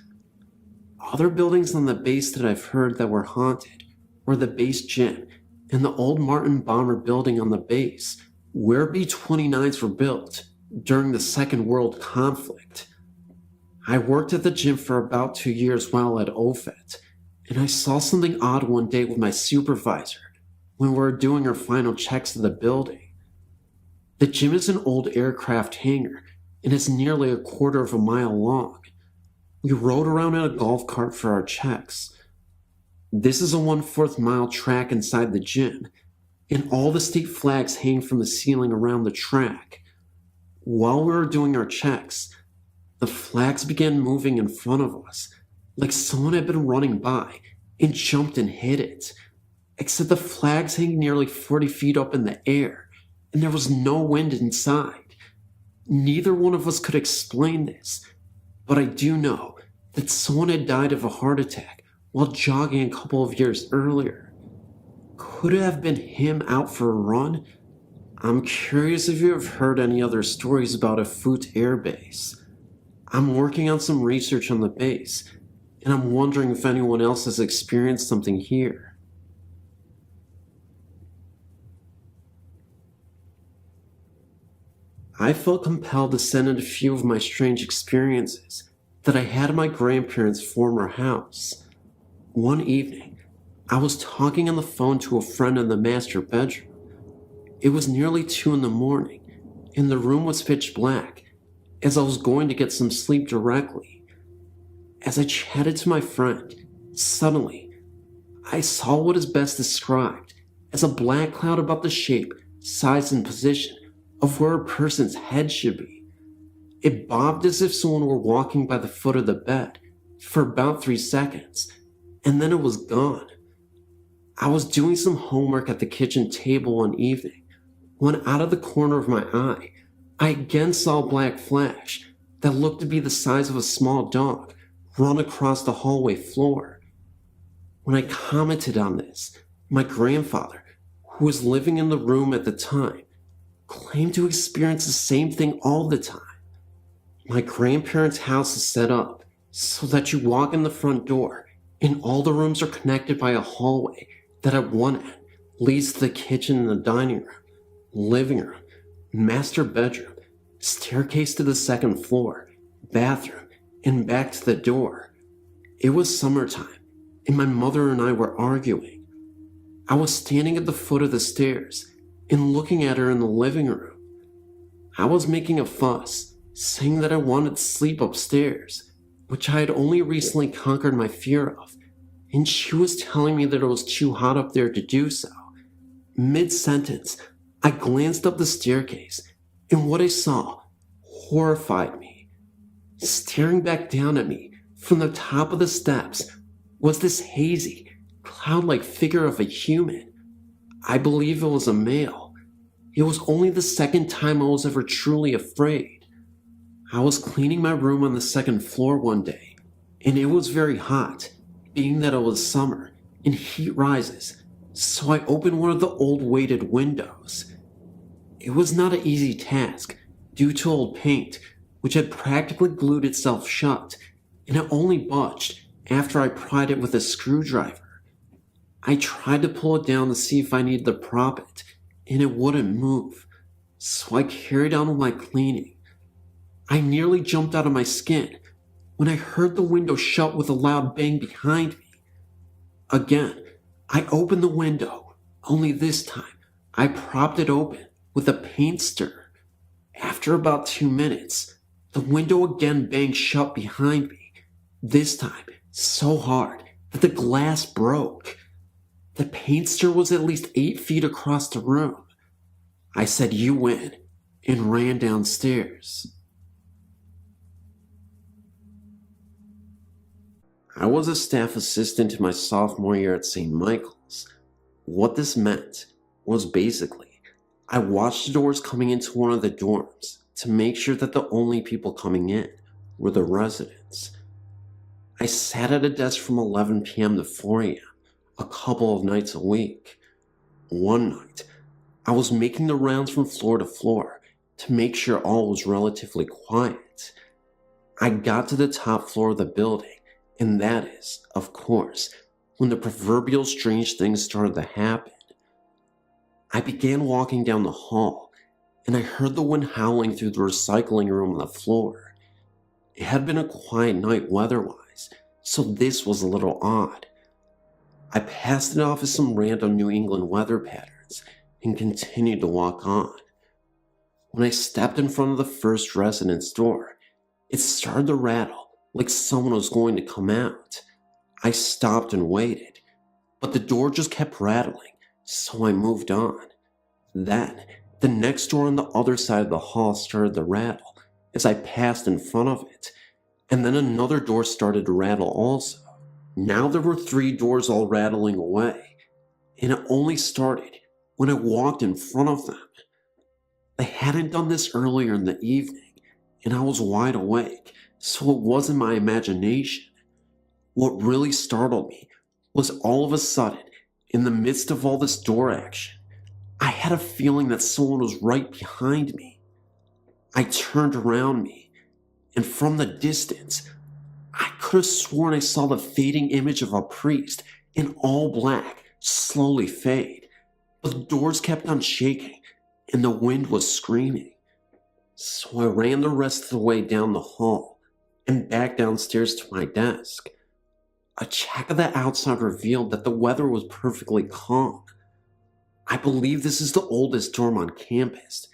Other buildings on the base that I've heard that were haunted were the base gym and the old Martin Bomber building on the base, where B-29s were built during the Second World Conflict. I worked at the gym for about 2 years while at OFET, and I saw something odd one day with my supervisor when we were doing our final checks of the building. The gym is an old aircraft hangar and is nearly 1/4 mile long. We rode around in a golf cart for our checks. This is a 1/4 mile track inside the gym, and all the state flags hang from the ceiling around the track. While we were doing our checks, the flags began moving in front of us, like someone had been running by and jumped and hit it. Except the flags hang nearly 40 feet up in the air, and there was no wind inside. Neither one of us could explain this, but I do know that someone had died of a heart attack while jogging a couple of years earlier. Could it have been him out for a run? I'm curious if you have heard any other stories about a Foot Air Base. I'm working on some research on the base, and I'm wondering if anyone else has experienced something here. I felt compelled to send in a few of my strange experiences that I had at my grandparents' former house. One evening, I was talking on the phone to a friend in the master bedroom. It was nearly 2 in the morning, and the room was pitch black, as I was going to get some sleep directly. As I chatted to my friend, suddenly, I saw what is best described as a black cloud about the shape, size, and position of where a person's head should be. It bobbed as if someone were walking by the foot of the bed for about 3 seconds, and then it was gone. I was doing some homework at the kitchen table one evening when, out of the corner of my eye, I again saw a black flash that looked to be the size of a small dog run across the hallway floor. When I commented on this, my grandfather, who was living in the room at the time, claimed to experience the same thing all the time. My grandparents' house is set up so that you walk in the front door and all the rooms are connected by a hallway that at one end leads to the kitchen and the dining room, living room, master bedroom, staircase to the second floor, bathroom, and back to the door. It was summertime, and my mother and I were arguing. I was standing at the foot of the stairs and looking at her in the living room. I was making a fuss, saying that I wanted to sleep upstairs, which I had only recently conquered my fear of, and she was telling me that it was too hot up there to do so. Mid-sentence, I glanced up the staircase, and what I saw horrified me. Staring back down at me from the top of the steps was this hazy, cloud-like figure of a human. I believe it was a male. It was only the second time I was ever truly afraid. I was cleaning my room on the second floor one day, and it was very hot, being that it was summer and heat rises, so I opened one of the old weighted windows. It was not an easy task due to old paint, which had practically glued itself shut, and it only budged after I pried it with a screwdriver. I tried to pull it down to see if I needed to prop it, and it wouldn't move, so I carried on with my cleaning. I nearly jumped out of my skin when I heard the window shut with a loud bang behind me. Again, I opened the window, only this time I propped it open with a paint stirrer. After about 2 minutes, the window again banged shut behind me, this time so hard that the glass broke. The paint stirrer was at least 8 feet across the room. I said, "You win," and ran downstairs. I was a staff assistant in my sophomore year at St. Michael's. What this meant was basically, I watched the doors coming into one of the dorms to make sure that the only people coming in were the residents. I sat at a desk from 11 p.m. to 4 a.m. a couple of nights a week. One night, I was making the rounds from floor to floor to make sure all was relatively quiet. I got to the top floor of the building, and that is, of course, when the proverbial strange things started to happen. I began walking down the hall, and I heard the wind howling through the recycling room on the floor. It had been a quiet night weather-wise, so this was a little odd. I passed it off as some random New England weather patterns and continued to walk on. When I stepped in front of the first resident's door, it started to rattle like someone was going to come out. I stopped and waited, but the door just kept rattling, so I moved on. Then, the next door on the other side of the hall started to rattle as I passed in front of it, and then another door started to rattle also. Now there were 3 doors all rattling away, and it only started when I walked in front of them. I hadn't done this earlier in the evening, and I was wide awake, so it wasn't my imagination. What really startled me was all of a sudden, in the midst of all this door action, I had a feeling that someone was right behind me. I turned around me, and from the distance, I could have sworn I saw the fading image of a priest in all black slowly fade, but the doors kept on shaking, and the wind was screaming. So I ran the rest of the way down the hall and back downstairs to my desk. A check of the outside revealed that the weather was perfectly calm. I believe this is the oldest dorm on campus,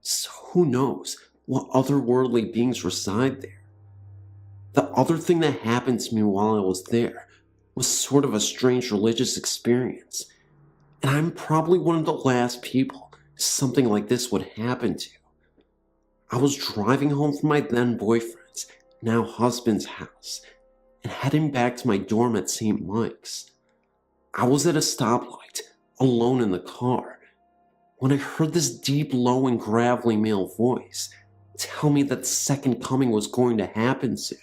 so who knows what otherworldly beings reside there. The other thing that happened to me while I was there was sort of a strange religious experience, and I'm probably one of the last people something like this would happen to. I was driving home from my then boyfriend's, now husband's house, and heading back to my dorm at St. Mike's. I was at a stoplight, alone in the car, when I heard this deep, low, and gravelly male voice tell me that the second coming was going to happen soon.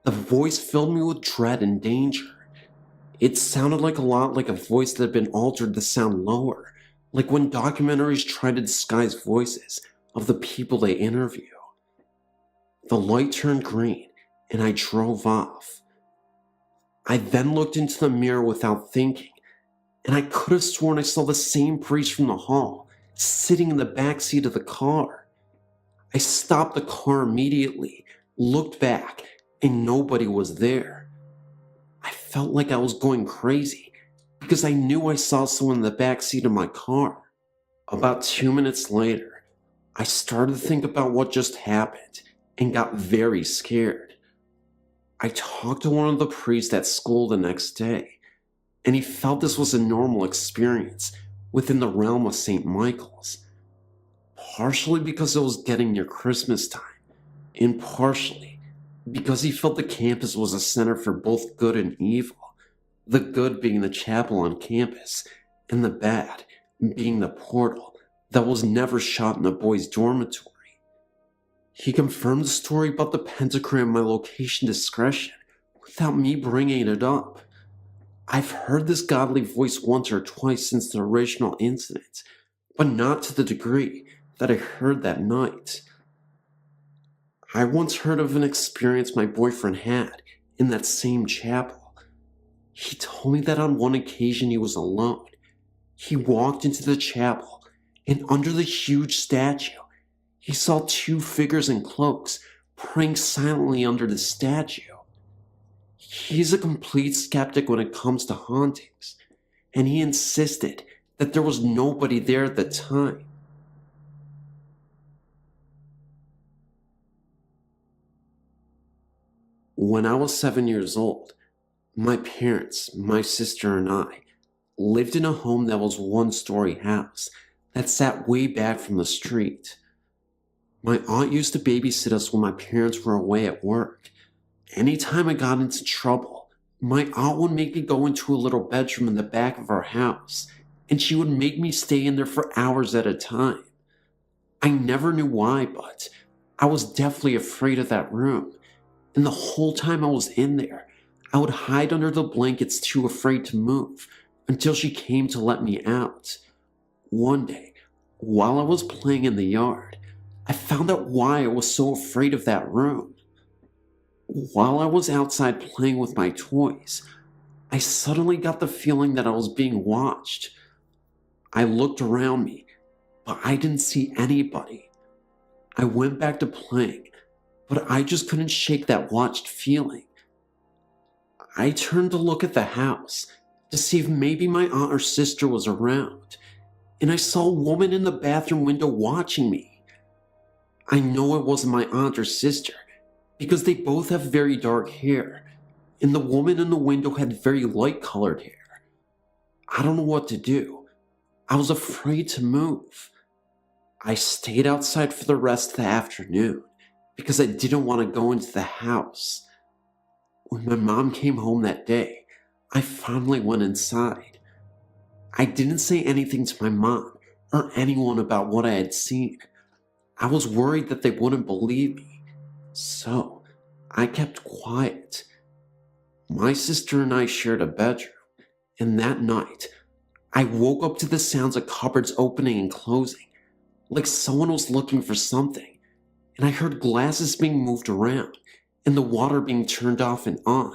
The voice filled me with dread and danger. It sounded a lot like a voice that had been altered to sound lower, like when documentaries try to disguise voices of the people they interview. The light turned green, and I drove off. I then looked into the mirror without thinking, and I could have sworn I saw the same priest from the hall sitting in the back seat of the car. I stopped the car immediately, looked back, and nobody was there. I felt like I was going crazy because I knew I saw someone in the back seat of my car. About 2 minutes later, I started to think about what just happened and got very scared. I talked to one of the priests at school the next day, and he felt this was a normal experience within the realm of St. Michael's. Partially because it was getting near Christmas time, and partially because he felt the campus was a center for both good and evil, the good being the chapel on campus, and the bad being the portal that was never shot in the boys' dormitory. He confirmed the story about the pentagram and my location discretion without me bringing it up. I've heard this godly voice once or twice since the original incident, but not to the degree that I heard that night. I once heard of an experience my boyfriend had in that same chapel. He told me that on one occasion he was alone. He walked into the chapel, and under the huge statue, he saw two figures in cloaks praying silently under the statue. He's a complete skeptic when it comes to hauntings, and he insisted that there was nobody there at the time. When I was 7 years old, my parents, my sister, and I lived in a home that was a one-story house that sat way back from the street. My aunt used to babysit us when my parents were away at work. Anytime I got into trouble, my aunt would make me go into a little bedroom in the back of our house, and she would make me stay in there for hours at a time. I never knew why, but I was deathly afraid of that room, and the whole time I was in there, I would hide under the blankets too afraid to move until she came to let me out. One day, while I was playing in the yard, I found out why I was so afraid of that room. While I was outside playing with my toys, I suddenly got the feeling that I was being watched. I looked around me, but I didn't see anybody. I went back to playing, but I just couldn't shake that watched feeling. I turned to look at the house to see if maybe my aunt or sister was around, and I saw a woman in the bathroom window watching me. I know it wasn't my aunt or sister because they both have very dark hair, and the woman in the window had very light-colored hair. I don't know what to do. I was afraid to move. I stayed outside for the rest of the afternoon because I didn't want to go into the house. When my mom came home that day, I finally went inside. I didn't say anything to my mom or anyone about what I had seen. I was worried that they wouldn't believe me, so I kept quiet. My sister and I shared a bedroom, and that night, I woke up to the sounds of cupboards opening and closing, like someone was looking for something, and I heard glasses being moved around and the water being turned off and on.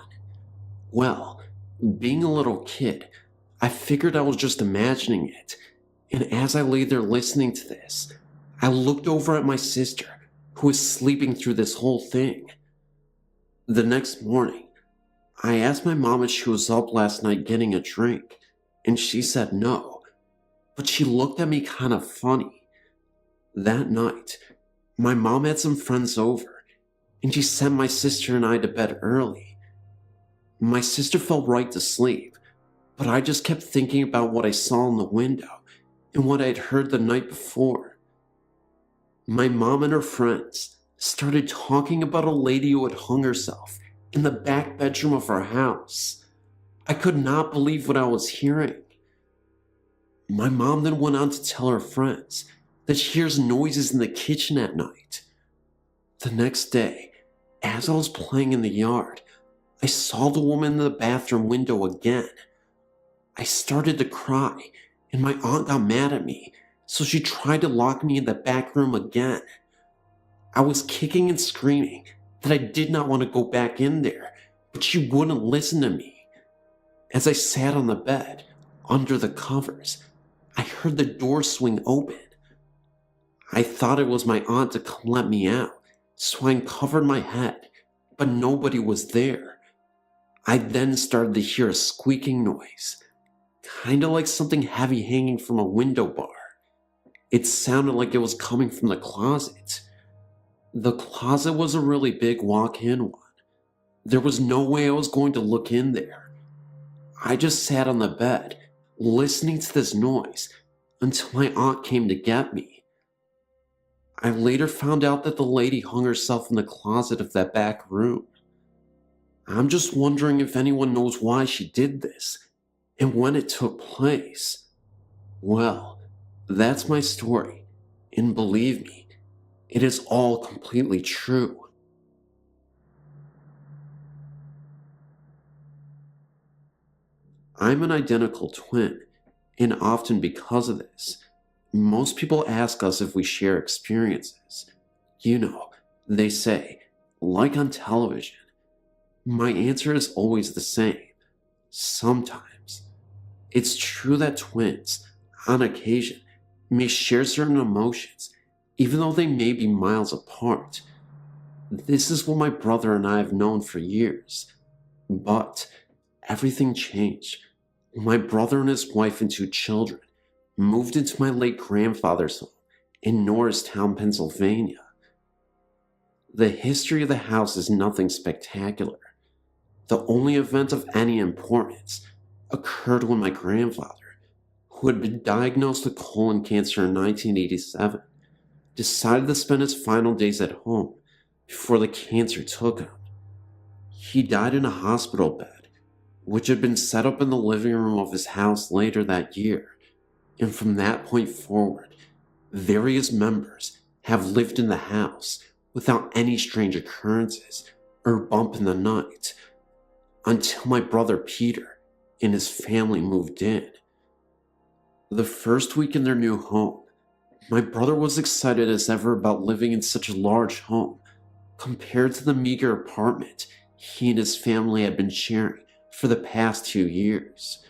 Well, being a little kid, I figured I was just imagining it, and as I lay there listening to this, I looked over at my sister, who was sleeping through this whole thing. The next morning, I asked my mom if she was up last night getting a drink, and she said no, but she looked at me kind of funny. That night, my mom had some friends over, and she sent my sister and I to bed early. My sister fell right to sleep, but I just kept thinking about what I saw in the window and what I had heard the night before. My mom and her friends started talking about a lady who had hung herself in the back bedroom of our house. I could not believe what I was hearing. My mom then went on to tell her friends that she hears noises in the kitchen at night. The next day, as I was playing in the yard, I saw the woman in the bathroom window again. I started to cry, and my aunt got mad at me, so she tried to lock me in the back room again. I was kicking and screaming that I did not want to go back in there, but she wouldn't listen to me. As I sat on the bed, under the covers, I heard the door swing open. I thought it was my aunt to come let me out, so I uncovered my head, but nobody was there. I then started to hear a squeaking noise, kind of like something heavy hanging from a window bar. It sounded like it was coming from the closet. The closet was a really big walk-in one. There was no way I was going to look in there. I just sat on the bed, listening to this noise, until my aunt came to get me. I later found out that the lady hung herself in the closet of that back room. I'm just wondering if anyone knows why she did this, and when it took place. Well, that's my story, and believe me, it is all completely true. I'm an identical twin, and often because of this, most people ask us if we share experiences. You know, they say, like on television. My answer is always the same. Sometimes. It's true that twins, on occasion, may share certain emotions, even though they may be miles apart. This is what my brother and I have known for years. But everything changed when my brother and his wife and 2 children moved into my late grandfather's home in Norristown, Pennsylvania. The history of the house is nothing spectacular. The only event of any importance occurred when my grandfather, who had been diagnosed with colon cancer in 1987, decided to spend his final days at home before the cancer took him. He died in a hospital bed, which had been set up in the living room of his house later that year, and from that point forward, various members have lived in the house without any strange occurrences or bump in the night, until my brother Peter and his family moved in. The first week in their new home, my brother was excited as ever about living in such a large home compared to the meager apartment he and his family had been sharing for the past 2 years.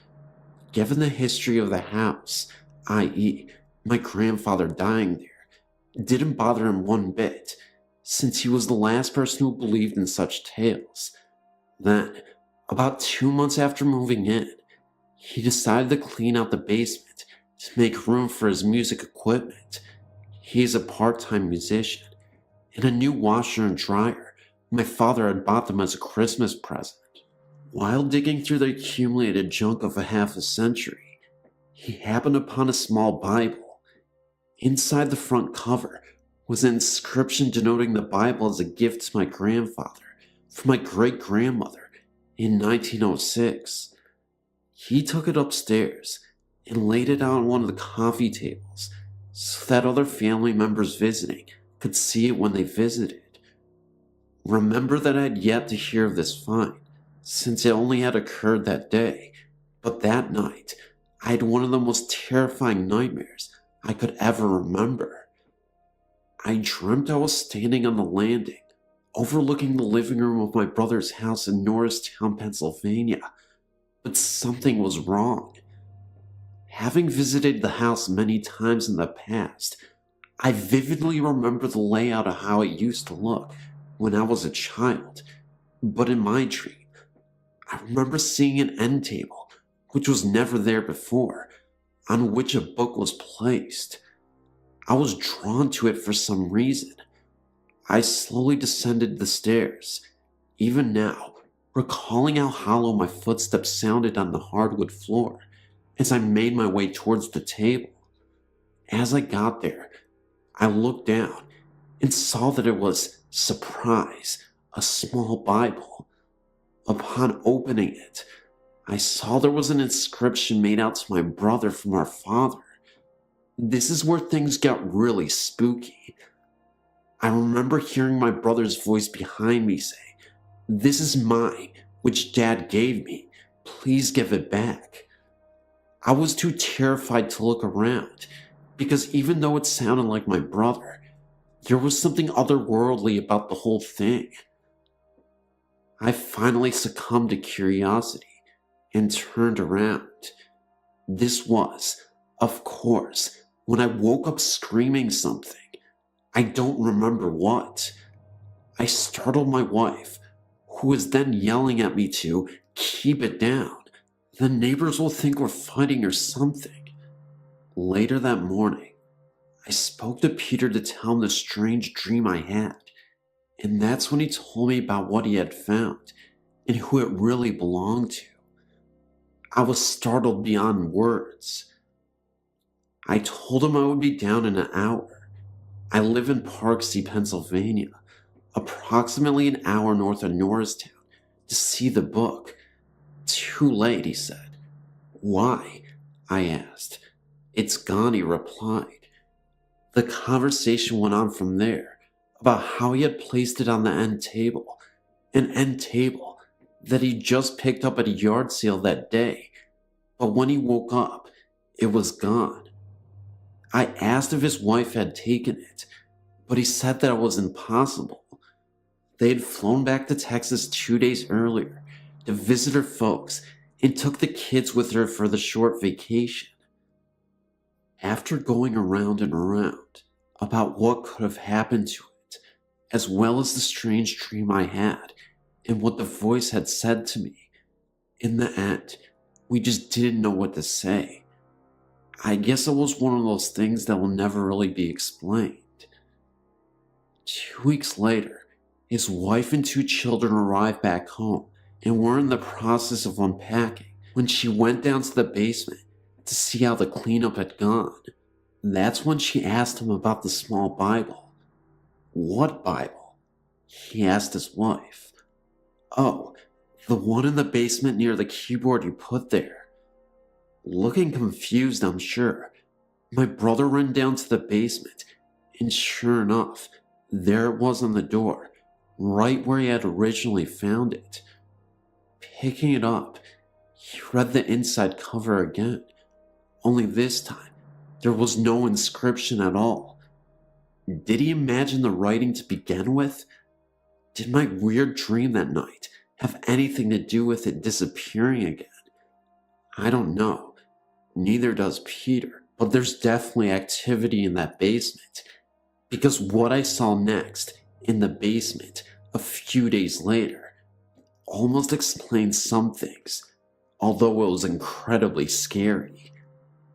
Given the history of the house, i.e., my grandfather dying there, didn't bother him one bit, since he was the last person who believed in such tales. Then, about 2 months after moving in, he decided to clean out the basement to make room for his music equipment. He is a part-time musician, and a new washer and dryer my father had bought them as a Christmas present. While digging through the accumulated junk of a half a century, he happened upon a small Bible. Inside the front cover was an inscription denoting the Bible as a gift to my grandfather from my great-grandmother in 1906. He took it upstairs and laid it out on one of the coffee tables so that other family members visiting could see it when they visited. Remember that I had yet to hear of this find, since it only had occurred that day, but that night I had one of the most terrifying nightmares I could ever remember. I dreamt I was standing on the landing, overlooking the living room of my brother's house in Norristown, Pennsylvania, but something was wrong. Having visited the house many times in the past, I vividly remember the layout of how it used to look when I was a child, but in my dream, I remember seeing an end table, which was never there before, on which a book was placed. I was drawn to it for some reason. I slowly descended the stairs, even now, recalling how hollow my footsteps sounded on the hardwood floor as I made my way towards the table. As I got there, I looked down and saw that it was, surprise, a small Bible. Upon opening it, I saw there was an inscription made out to my brother from our father. This is where things got really spooky. I remember hearing my brother's voice behind me say, "This is mine, which Dad gave me. Please give it back." I was too terrified to look around, because even though it sounded like my brother, there was something otherworldly about the whole thing. I finally succumbed to curiosity and turned around. This was, of course, when I woke up screaming something. I don't remember what. I startled my wife, who was then yelling at me to keep it down. The neighbors will think we're fighting or something. Later that morning, I spoke to Peter to tell him the strange dream I had, and that's when he told me about what he had found and who it really belonged to. I was startled beyond words. I told him I would be down in an hour. I live in Parksea, Pennsylvania, approximately an hour north of Norristown, to see the book. "Too late," he said. "Why?" I asked. "It's gone," he replied. The conversation went on from there about how he had placed it on the end table, an end table that he just picked up at a yard sale that day, but when he woke up, it was gone. I asked if his wife had taken it, but he said that it was impossible. They had flown back to Texas 2 days earlier to visit her folks and took the kids with her for the short vacation. After going around and around about what could have happened to it, as well as the strange dream I had and what the voice had said to me, in the end, we just didn't know what to say. I guess it was one of those things that will never really be explained. 2 weeks later, his wife and 2 children arrived back home and were in the process of unpacking when she went down to the basement to see how the cleanup had gone. That's when she asked him about the small Bible. "What Bible?" he asked his wife. "Oh, the one in the basement near the keyboard you put there." Looking confused, I'm sure, my brother ran down to the basement, and sure enough, there it was on the door, right where he had originally found it. Picking it up, he read the inside cover again, only this time, there was no inscription at all. Did he imagine the writing to begin with? Did my weird dream that night have anything to do with it disappearing again? I don't know. Neither does Peter, but there's definitely activity in that basement, because what I saw next in the basement a few days later almost explains some things, although it was incredibly scary.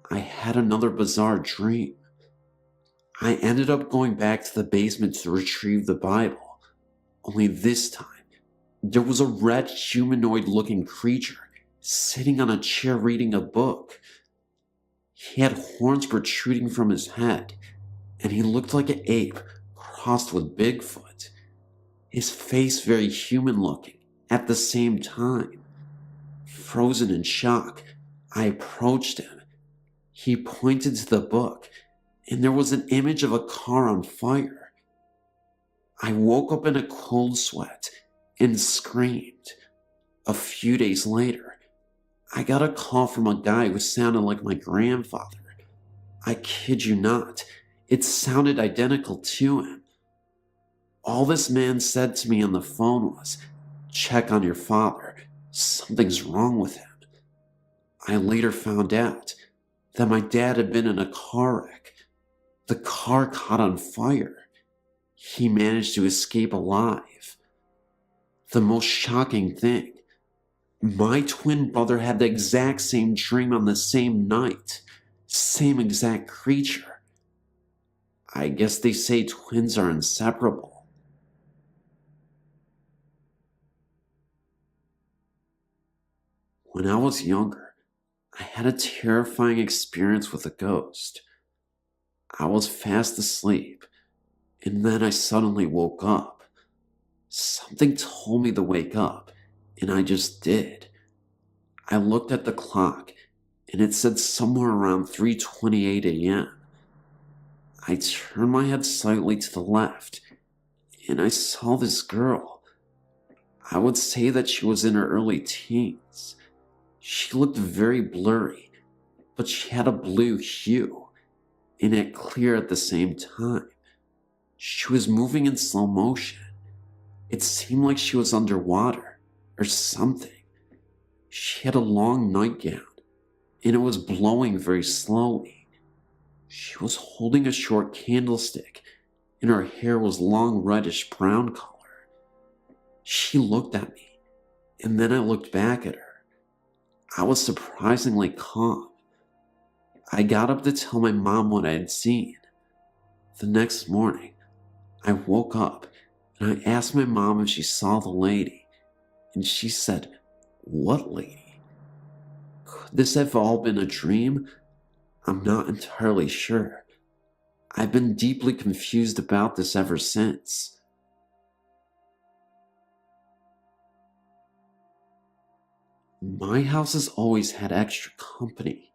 I had another bizarre dream. I ended up going back to the basement to retrieve the Bible, only this time there was a red humanoid-looking creature sitting on a chair reading a book. He had horns protruding from his head, and he looked like an ape crossed with Bigfoot. His face very human-looking at the same time. Frozen in shock, I approached him. He pointed to the book, and there was an image of a car on fire. I woke up in a cold sweat and screamed. A few days later, I got a call from a guy who sounded like my grandfather. I kid you not, it sounded identical to him. All this man said to me on the phone was, "Check on your father, something's wrong with him." I later found out that my dad had been in a car wreck. The car caught on fire. He managed to escape alive. The most shocking thing, my twin brother had the exact same dream on the same night, same exact creature. I guess they say twins are inseparable. When I was younger, I had a terrifying experience with a ghost. I was fast asleep, and then I suddenly woke up. Something told me to wake up, and I just did. I looked at the clock, and it said somewhere around 3:28 a.m. I turned my head slightly to the left, and I saw this girl. I would say that she was in her early teens. She looked very blurry, but she had a blue hue, and yet clear at the same time. She was moving in slow motion. It seemed like she was underwater, or something. She had a long nightgown, and it was blowing very slowly. She was holding a short candlestick, and her hair was long reddish brown color. She looked at me, and then I looked back at her. I was surprisingly calm. I got up to tell my mom what I had seen. The next morning, I woke up and I asked my mom if she saw the lady, and she said, "What lady?" Could this have all been a dream? I'm not entirely sure. I've been deeply confused about this ever since. My house has always had extra company.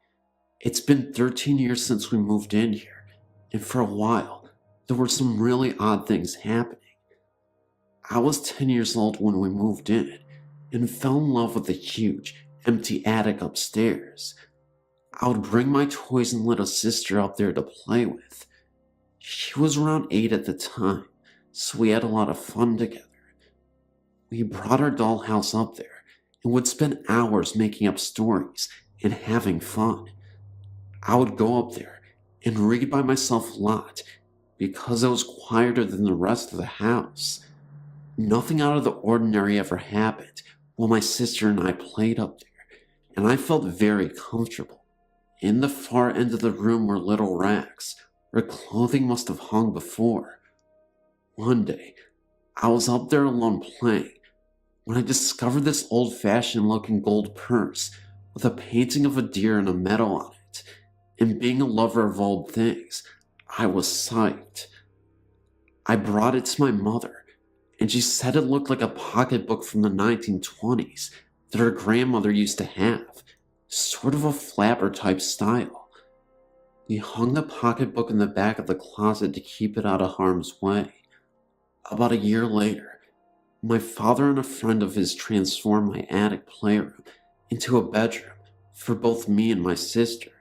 It's been 13 years since we moved in here, and for a while, there were some really odd things happening. I was 10 years old when we moved in, and fell in love with the huge, empty attic upstairs. I would bring my toys and little sister up there to play with. She was around 8 at the time, so we had a lot of fun together. We brought our dollhouse up there, and would spend hours making up stories and having fun. I would go up there and read by myself a lot because I was quieter than the rest of the house. Nothing out of the ordinary ever happened while my sister and I played up there, and I felt very comfortable. In the far end of the room were little racks where clothing must have hung before. One day, I was up there alone playing when I discovered this old-fashioned looking gold purse with a painting of a deer and a medal on it, and being a lover of old things, I was psyched. I brought it to my mother, and she said it looked like a pocketbook from the 1920s that her grandmother used to have, sort of a flapper type style. We hung the pocketbook in the back of the closet to keep it out of harm's way. About a year later, my father and a friend of his transformed my attic playroom into a bedroom for both me and my sister.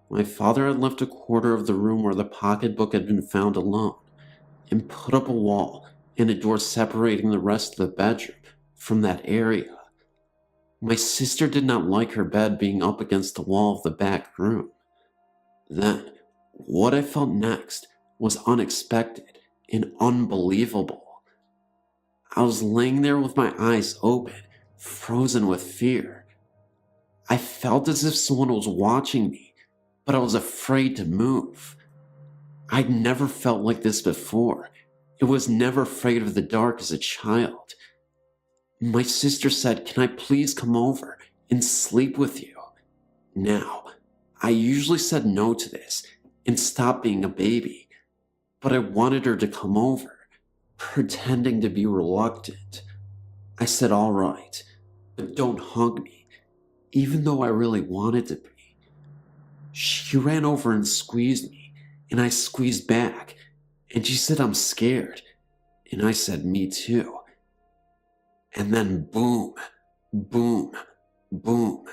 My father had left a quarter of the room where the pocketbook had been found alone, and put up a wall and a door separating the rest of the bedroom from that area. My sister did not like her bed being up against the wall of the back room. Then, what I felt next was unexpected and unbelievable. I was laying there with my eyes open, frozen with fear. I felt as if someone was watching me, but I was afraid to move. I'd never felt like this before. I was never afraid of the dark as a child. My sister said, "Can I please come over and sleep with you?" Now, I usually said no to this and stopped being a baby, but I wanted her to come over. Pretending to be reluctant, I said, "All right, but don't hug me," even though I really wanted to be. She ran over and squeezed me, and I squeezed back, and she said, "I'm scared," and I said, "Me too." And then boom, boom, boom.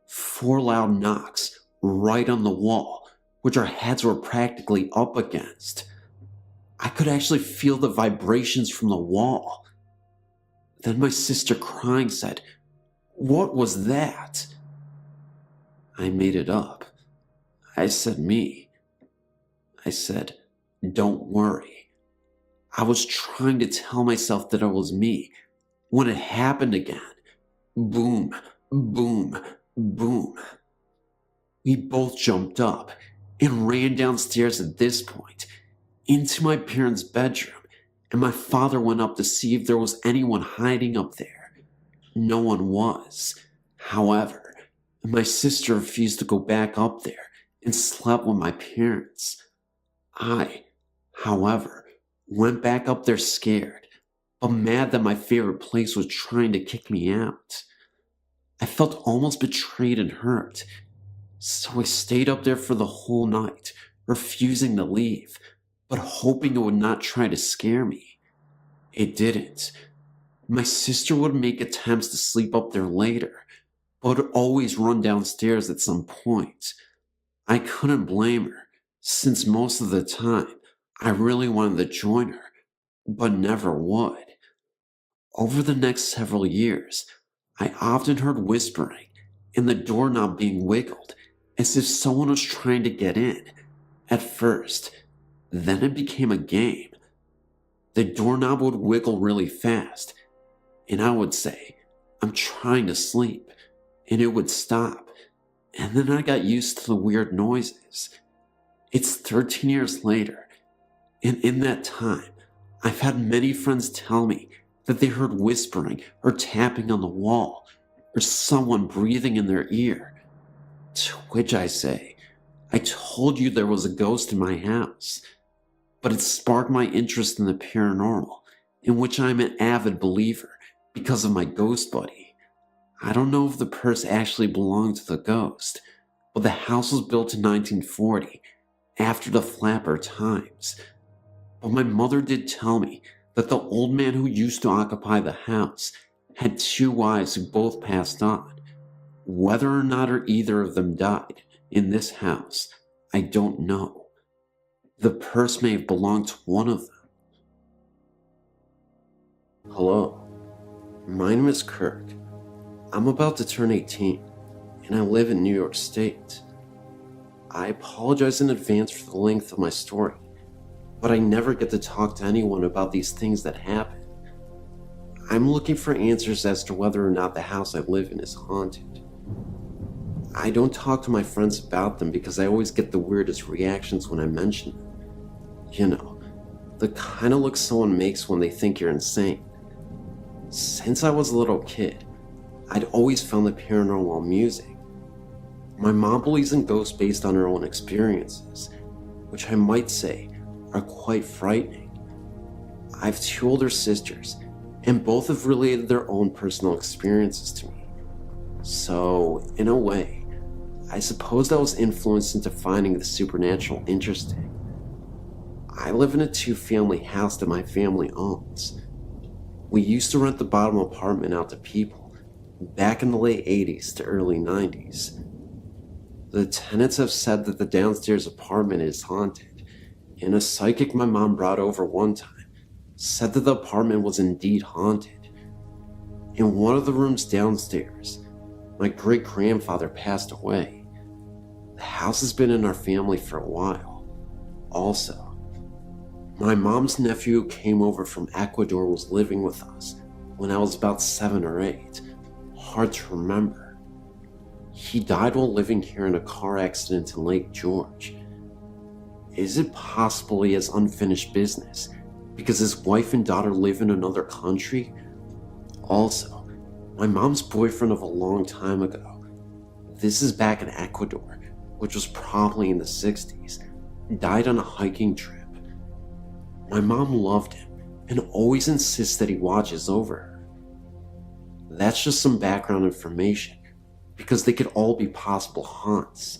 4 loud knocks right on the wall, which our heads were practically up against. I could actually feel the vibrations from the wall. Then my sister, crying, said, "What was that?" I made it up. I said, "Me." I said, "Don't worry." I was trying to tell myself that it was me when it happened again. Boom, boom, boom. We both jumped up and ran downstairs at this point, into my parents' bedroom, and my father went up to see if there was anyone hiding up there. No one was. However, my sister refused to go back up there and slept with my parents. I, however, went back up there scared, but mad that my favorite place was trying to kick me out. I felt almost betrayed and hurt. So I stayed up there for the whole night, refusing to leave, but hoping it would not try to scare me. It didn't. My sister would make attempts to sleep up there later, but would always run downstairs at some point. I couldn't blame her, since most of the time I really wanted to join her, but never would. Over the next several years, I often heard whispering and the doorknob being wiggled as if someone was trying to get in. At first, then it became a game. The doorknob would wiggle really fast, and I would say, "I'm trying to sleep," and it would stop, and then I got used to the weird noises. It's 13 years later, and in that time, I've had many friends tell me that they heard whispering or tapping on the wall, or someone breathing in their ear. To which I say, "I told you there was a ghost in my house." But it sparked my interest in the paranormal, in which I'm an avid believer because of my ghost buddy. I don't know if the purse actually belonged to the ghost, but the house was built in 1940, after the flapper times. But my mother did tell me that the old man who used to occupy the house had 2 wives who both passed on. Whether or not either of them died in this house, I don't know. The purse may have belonged to one of them. Hello, my name is Kirk. I'm about to turn 18, and I live in New York State. I apologize in advance for the length of my story, but I never get to talk to anyone about these things that happen. I'm looking for answers as to whether or not the house I live in is haunted. I don't talk to my friends about them because I always get the weirdest reactions when I mention them. You know, the kind of look someone makes when they think you're insane. Since I was a little kid, I'd always found the paranormal amusing. My mom believes in ghosts based on her own experiences, which I might say are quite frightening. I have 2 older sisters, and both have related their own personal experiences to me. So, in a way, I suppose I was influenced into finding the supernatural interesting. I live in a 2-family house that my family owns. We used to rent the bottom apartment out to people back in the late 80s to early 90s. The tenants have said that the downstairs apartment is haunted, and a psychic my mom brought over one time said that the apartment was indeed haunted. In one of the rooms downstairs, my great-grandfather passed away. The house has been in our family for a while. Also, my mom's nephew who came over from Ecuador was living with us when I was about 7 or 8. Hard to remember. He died while living here in a car accident in Lake George. Is it possible he has unfinished business because his wife and daughter live in another country? Also, my mom's boyfriend of a long time ago, this is back in Ecuador, which was probably in the 60s, died on a hiking trip. My mom loved him and always insists that he watches over her. That's just some background information, because they could all be possible haunts.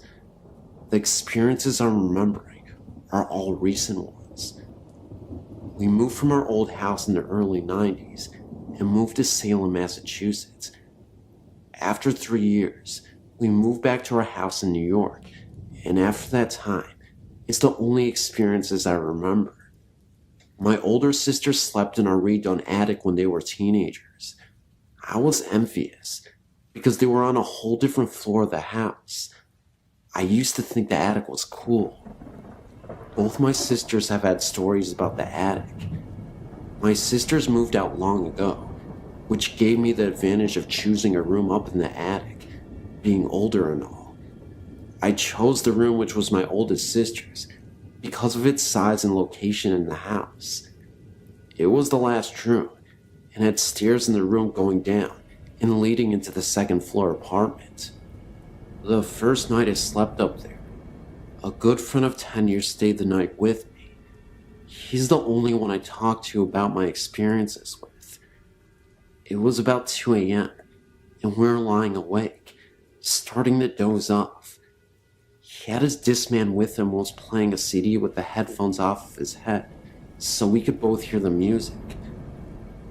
The experiences I'm remembering are all recent ones. We moved from our old house in the early 90s and moved to Salem, Massachusetts. After 3 years, we moved back to our house in New York, and after that time, it's the only experiences I remember. My older sisters slept in our redone attic when they were teenagers. I was envious because they were on a whole different floor of the house. I used to think the attic was cool. Both my sisters have had stories about the attic. My sisters moved out long ago, which gave me the advantage of choosing a room up in the attic, being older and all. I chose the room which was my oldest sister's because of its size and location in the house. It was the last room and had stairs in the room going down and leading into the 2nd floor apartment. The first night I slept up there, a good friend of 10 years stayed the night with me. He's the only one I talked to about my experiences with. It was about 2 a.m., and we were lying awake, starting to doze off. He had his Discman with him and was playing a CD with the headphones off of his head, so we could both hear the music.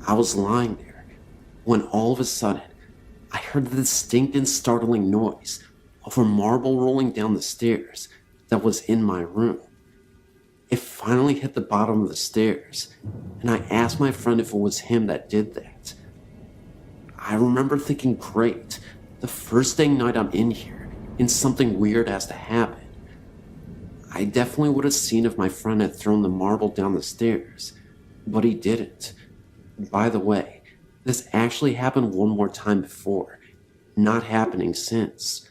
I was lying there, when all of a sudden, I heard the distinct and startling noise of a marble rolling down the stairs that was in my room. It finally hit the bottom of the stairs, and I asked my friend if it was him that did that. I remember thinking, great, the first dang night I'm in here, and something weird has to happen. I definitely would have seen if my friend had thrown the marble down the stairs, but he didn't. By the way, this actually happened one more time before, not happening since.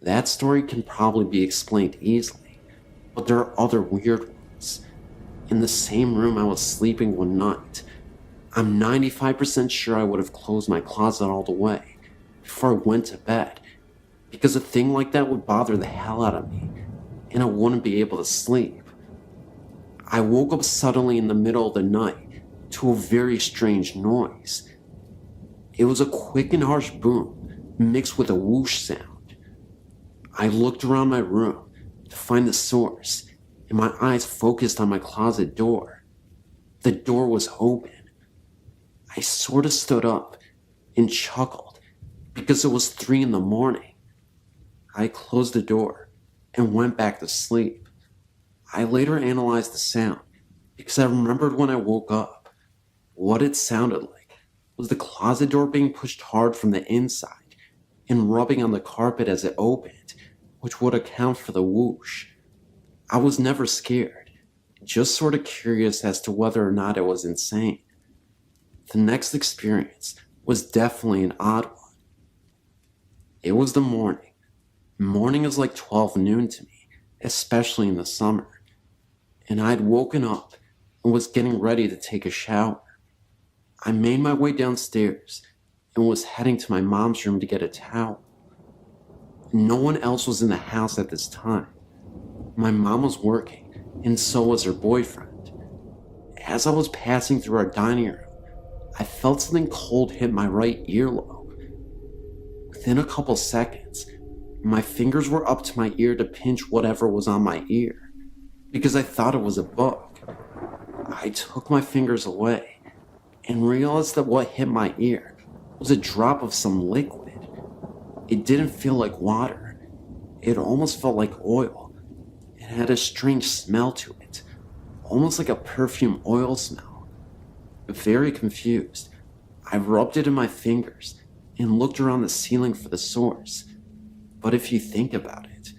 That story can probably be explained easily, but there are other weird ones. In the same room I was sleeping one night, I'm 95% sure I would have closed my closet all the way before I went to bed, because a thing like that would bother the hell out of me, and I wouldn't be able to sleep. I woke up suddenly in the middle of the night to a very strange noise. It was a quick and harsh boom mixed with a whoosh sound. I looked around my room to find the source, and my eyes focused on my closet door. The door was open. I sort of stood up and chuckled because it was 3 a.m. I closed the door and went back to sleep. I later analyzed the sound because I remembered when I woke up. What it sounded like was the closet door being pushed hard from the inside and rubbing on the carpet as it opened, which would account for the whoosh. I was never scared, just sort of curious as to whether or not it was insane. The next experience was definitely an odd one. It was the morning. Morning is like 12 noon to me, especially in the summer. And I'd woken up and was getting ready to take a shower. I made my way downstairs and was heading to my mom's room to get a towel. No one else was in the house at this time. My mom was working, and so was her boyfriend. As I was passing through our dining room, I felt something cold hit my right earlobe. Within a couple seconds, my fingers were up to my ear to pinch whatever was on my ear, because I thought it was a bug. I took my fingers away and realized that what hit my ear was a drop of some liquid. It didn't feel like water. It almost felt like oil. It had a strange smell to it, almost like a perfume oil smell. Very confused, I rubbed it in my fingers and looked around the ceiling for the source. But if you think about it,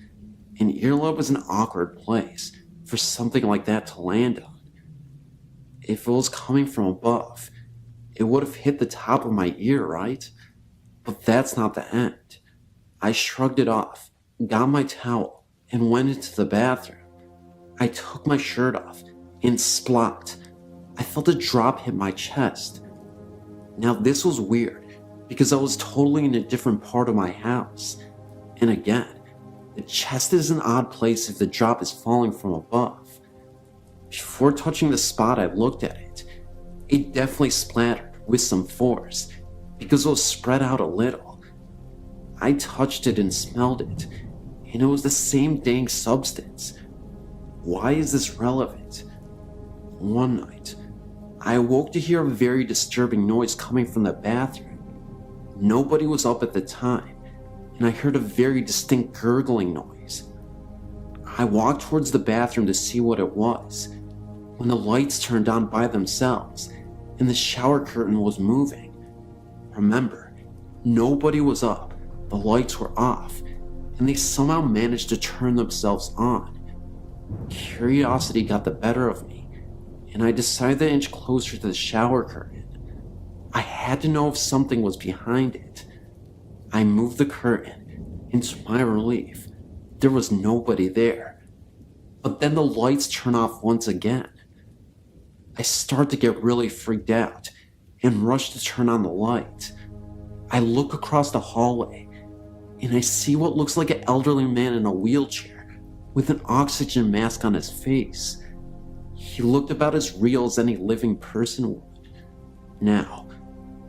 an earlobe is an awkward place for something like that to land on. If it was coming from above, it would have hit the top of my ear, right? But that's not the end. I shrugged it off, got my towel, and went into the bathroom. I took my shirt off, and splot, I felt a drop hit my chest. Now this was weird, because I was totally in a different part of my house. And again, the chest is an odd place if the drop is falling from above. Before touching the spot, I looked at it. It definitely splattered with some force, because it was spread out a little. I touched it and smelled it, and it was the same dang substance. Why is this relevant? One night, I awoke to hear a very disturbing noise coming from the bathroom. Nobody was up at the time, and I heard a very distinct gurgling noise. I walked towards the bathroom to see what it was, when the lights turned on by themselves, and the shower curtain was moving. Remember, nobody was up, the lights were off, and they somehow managed to turn themselves on. Curiosity got the better of me, and I decided to inch closer to the shower curtain. I had to know if something was behind it. I moved the curtain, and to my relief, there was nobody there. But then the lights turn off once again. I start to get really freaked out and rush to turn on the light. I look across the hallway, and I see what looks like an elderly man in a wheelchair with an oxygen mask on his face. He looked about as real as any living person would. Now,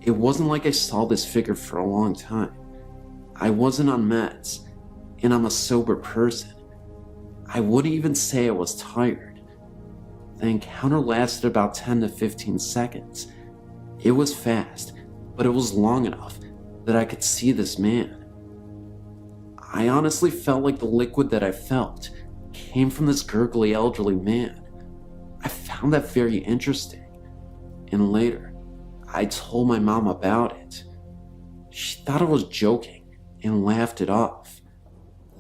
It wasn't like I saw this figure for a long time. I wasn't on meds, and I'm a sober person. I wouldn't even say I was tired. The encounter lasted about 10 to 15 seconds. It was fast, but it was long enough that I could see this man. I honestly felt like the liquid that I felt came from this gurgly elderly man. I found that very interesting, and later, I told my mom about it. She thought I was joking and laughed it off,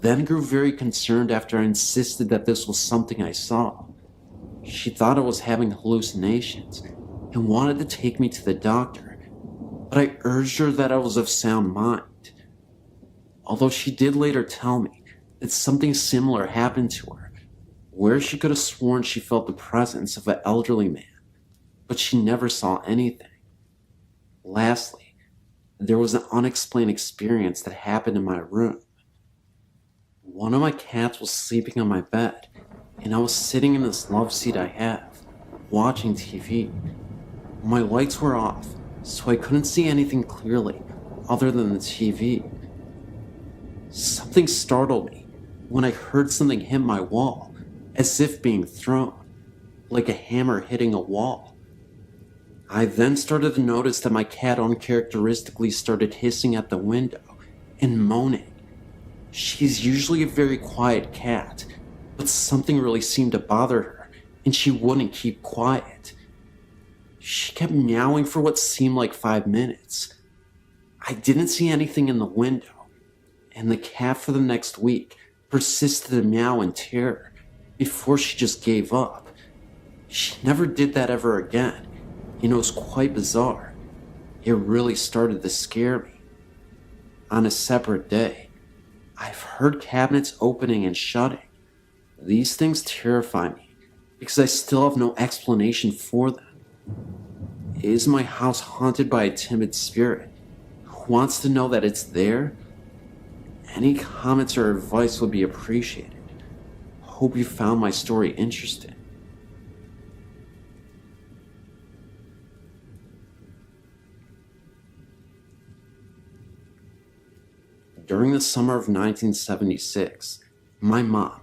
then grew very concerned after I insisted that this was something I saw. She thought I was having hallucinations and wanted to take me to the doctor, but I urged her that I was of sound mind. Although she did later tell me that something similar happened to her, where she could have sworn she felt the presence of an elderly man, but she never saw anything. Lastly, there was an unexplained experience that happened in my room. One of my cats was sleeping on my bed, and I was sitting in this love seat I have, watching TV. My lights were off, so I couldn't see anything clearly other than the TV. Something startled me when I heard something hit my wall, as if being thrown, like a hammer hitting a wall. I then started to notice that my cat uncharacteristically started hissing at the window and moaning. She's usually a very quiet cat, but something really seemed to bother her, and she wouldn't keep quiet. She kept meowing for what seemed like 5 minutes. I didn't see anything in the window, and the cat for the next week persisted to meow in terror before she just gave up. She never did that ever again. It was quite bizarre. It really started to scare me. On a separate day, I've heard cabinets opening and shutting. These things terrify me because I still have no explanation for them. Is my house haunted by a timid spirit who wants to know that it's there? Any comments or advice would be appreciated. Hope you found my story interesting. During the summer of 1976, my mom,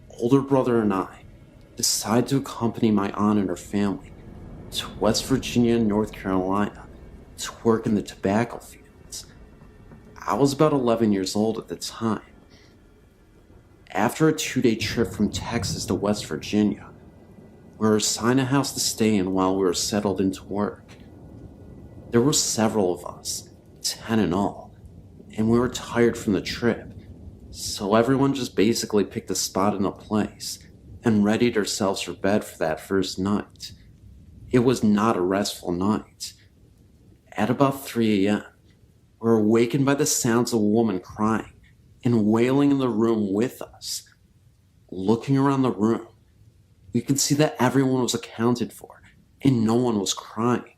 older brother, and I decided to accompany my aunt and her family to West Virginia and North Carolina to work in the tobacco fields. I was about 11 years old at the time. After a 2-day trip from Texas to West Virginia, we were assigned a house to stay in while we were settled into work. There were several of us, 10 in all, and we were tired from the trip, so everyone just basically picked a spot in a place and readied ourselves for bed for that first night. It was not a restful night. At about 3 a.m., we were awakened by the sounds of a woman crying and wailing in the room with us. Looking around the room, we could see that everyone was accounted for and no one was crying.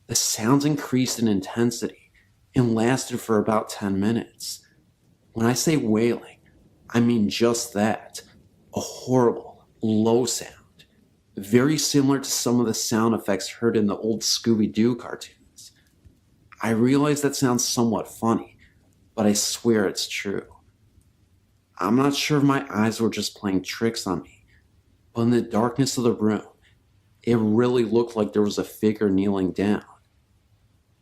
The sounds increased in intensity and lasted for about 10 minutes. When I say wailing, I mean just that, a horrible, low sound, very similar to some of the sound effects heard in the old Scooby-Doo cartoons. I realize that sounds somewhat funny, but I swear it's true. I'm not sure if my eyes were just playing tricks on me, but in the darkness of the room, it really looked like there was a figure kneeling down.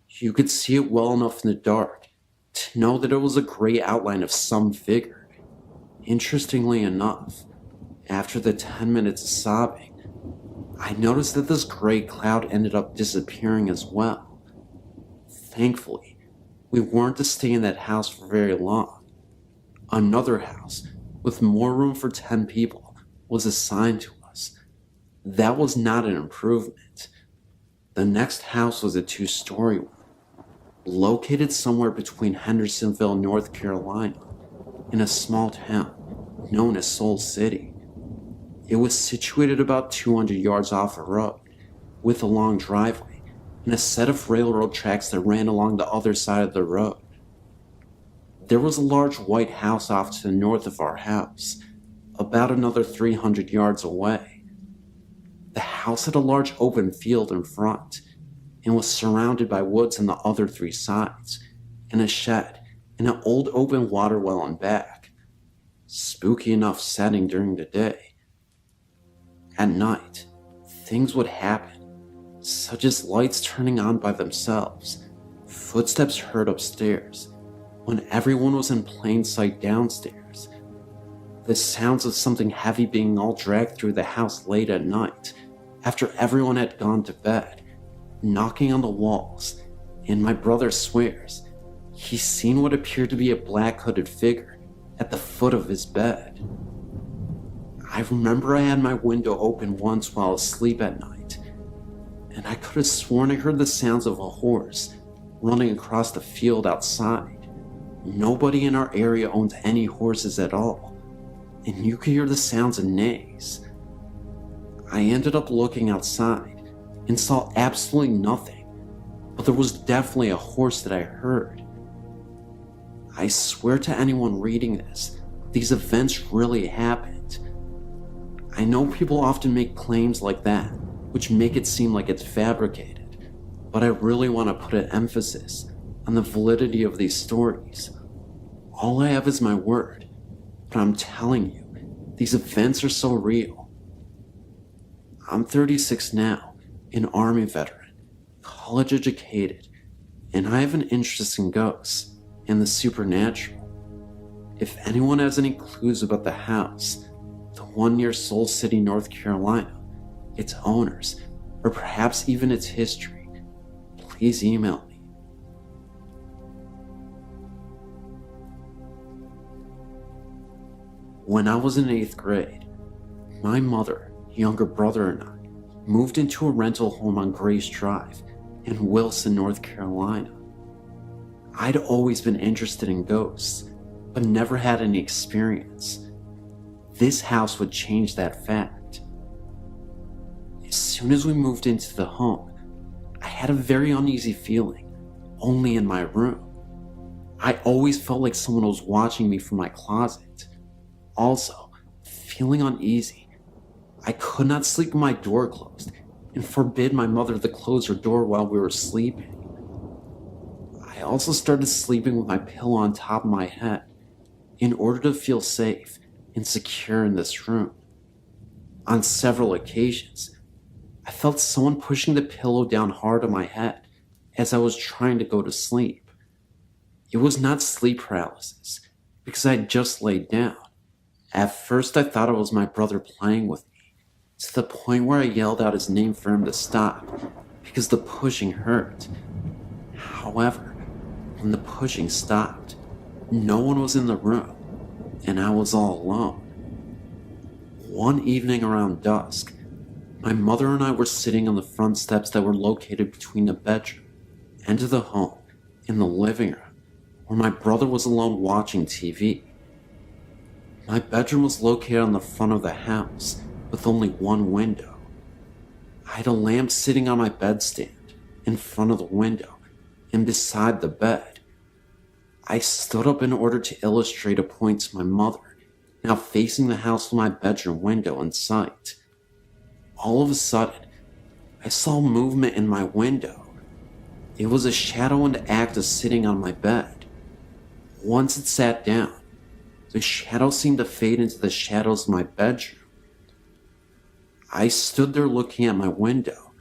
You could see it well enough in the dark to know that it was a gray outline of some figure. Interestingly enough, after the 10 minutes of sobbing, I noticed that this gray cloud ended up disappearing as well. Thankfully, we weren't to stay in that house for very long. Another house, with more room for 10 people, was assigned to us. That was not an improvement. The next house was a 2-story one, located somewhere between Hendersonville, North Carolina, in a small town known as Soul City. It was situated about 200 yards off a road, with a long driveway and a set of railroad tracks that ran along the other side of the road. There was a large white house off to the north of our house, about another 300 yards away. The house had a large open field in front, and was surrounded by woods on the other 3 sides, and a shed, and an old open water well in back. Spooky enough setting during the day. At night, things would happen, such as lights turning on by themselves, footsteps heard upstairs, when everyone was in plain sight downstairs, the sounds of something heavy being all dragged through the house late at night, after everyone had gone to bed, knocking on the walls, and my brother swears he's seen what appeared to be a black hooded figure at the foot of his bed. I remember I had my window open once while asleep at night, and I could have sworn I heard the sounds of a horse running across the field outside. Nobody in our area owns any horses at all, and you could hear the sounds of neighs. I ended up looking outside and saw absolutely nothing, but there was definitely a horse that I heard. I swear to anyone reading this, these events really happened. I know people often make claims like that, which make it seem like it's fabricated, but I really want to put an emphasis on the validity of these stories. All I have is my word, but I'm telling you, these events are so real. I'm 36 now, an Army veteran, college educated, and I have an interest in ghosts and the supernatural. If anyone has any clues about the house, the one near Soul City, North Carolina, its owners, or perhaps even its history, please email me. When I was in 8th grade, my mother, younger brother, and I moved into a rental home on Grace Drive in Wilson, North Carolina. I'd always been interested in ghosts, but never had any experience. This house would change that fact. As soon as we moved into the home, I had a very uneasy feeling, only in my room. I always felt like someone was watching me from my closet. Also, feeling uneasy, I could not sleep with my door closed and forbid my mother to close her door while we were sleeping. I also started sleeping with my pillow on top of my head in order to feel safe and secure in this room. On several occasions, I felt someone pushing the pillow down hard on my head as I was trying to go to sleep. It was not sleep paralysis because I had just laid down. At first, I thought it was my brother playing with me, to the point where I yelled out his name for him to stop because the pushing hurt. However, when the pushing stopped, no one was in the room, and I was all alone. One evening around dusk, my mother and I were sitting on the front steps that were located between the bedroom and the home in the living room, where my brother was alone watching TV. My bedroom was located on the front of the house, with only one window. I had a lamp sitting on my bedstand, in front of the window, and beside the bed. I stood up in order to illustrate a point to my mother, now facing the house with my bedroom window in sight. All of a sudden, I saw movement in my window. It was a shadow in the act of sitting on my bed. Once it sat down, the shadow seemed to fade into the shadows of my bedroom. I stood there looking at my window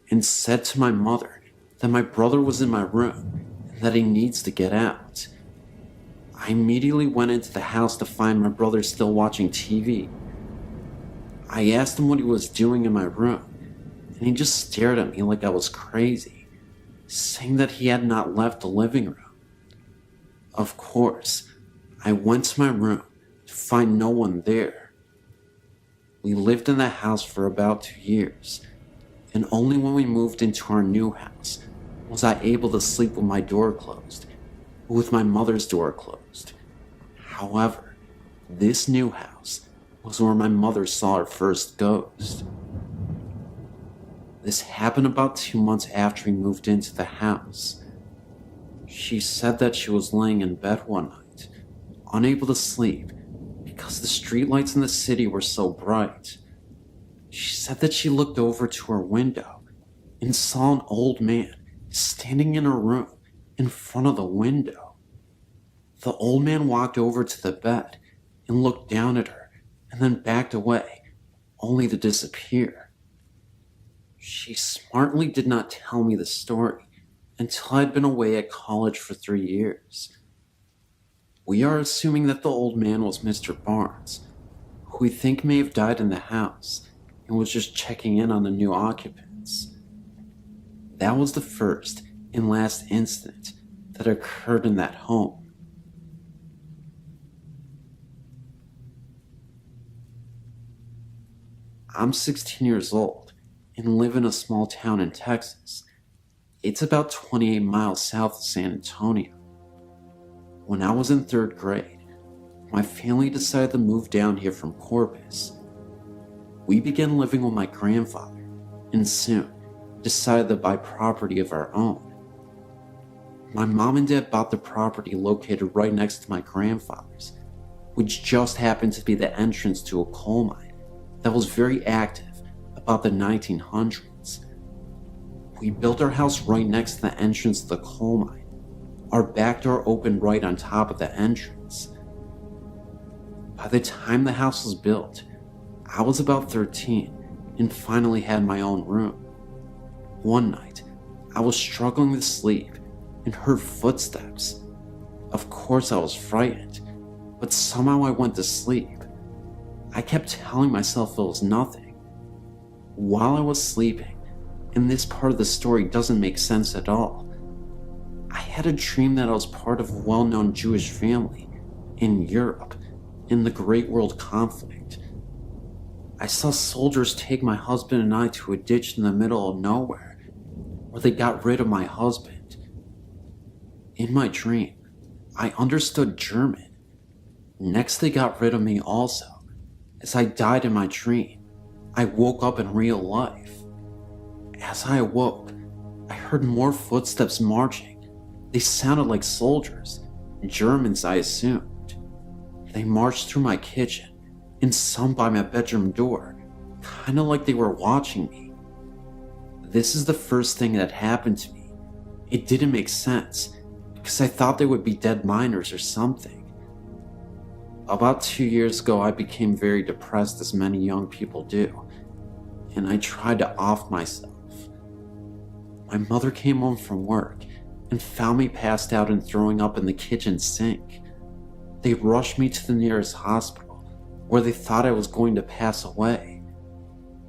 and said to my mother that my brother was in my room and that he needs to get out. I immediately went into the house to find my brother still watching TV. I asked him what he was doing in my room, and he just stared at me like I was crazy, saying that he had not left the living room. Of course, I went to my room to find no one there. We lived in the house for about 2 years, and only when we moved into our new house was I able to sleep with my door closed, but with my mother's door closed. However, this new house was where my mother saw her first ghost. This happened about 2 months after we moved into the house. She said that she was laying in bed one night, unable to sleep because the streetlights in the city were so bright. She said that she looked over to her window and saw an old man standing in a room in front of the window. The old man walked over to the bed and looked down at her and then backed away, only to disappear. She smartly did not tell me the story until I'd been away at college for 3 years. We are assuming that the old man was Mr. Barnes, who we think may have died in the house and was just checking in on the new occupants. That was the first and last incident that occurred in that home. I'm 16 years old and live in a small town in Texas. It's about 28 miles south of San Antonio. When I was in 3rd grade, my family decided to move down here from Corpus. We began living with my grandfather and soon decided to buy property of our own. My mom and dad bought the property located right next to my grandfather's, which just happened to be the entrance to a coal mine that was very active about the 1900s. We built our house right next to the entrance to the coal mine. Our back door opened right on top of the entrance. By the time the house was built, I was about 13 and finally had my own room. One night, I was struggling to sleep and heard footsteps. Of course I was frightened, but somehow I went to sleep. I kept telling myself it was nothing. While I was sleeping, and this part of the story doesn't make sense at all, I had a dream that I was part of a well-known Jewish family in Europe in the Great World Conflict. I saw soldiers take my husband and I to a ditch in the middle of nowhere where they got rid of my husband. In my dream, I understood German. Next, they got rid of me also. As I died in my dream, I woke up in real life. As I awoke, I heard more footsteps marching. They sounded like soldiers, Germans I assumed. They marched through my kitchen and some by my bedroom door, kinda like they were watching me. This is the first thing that happened to me. It didn't make sense because I thought they would be dead miners or something. About 2 years ago, I became very depressed, as many young people do, and I tried to off myself. My mother came home from work and found me passed out and throwing up in the kitchen sink. They rushed me to the nearest hospital, where they thought I was going to pass away.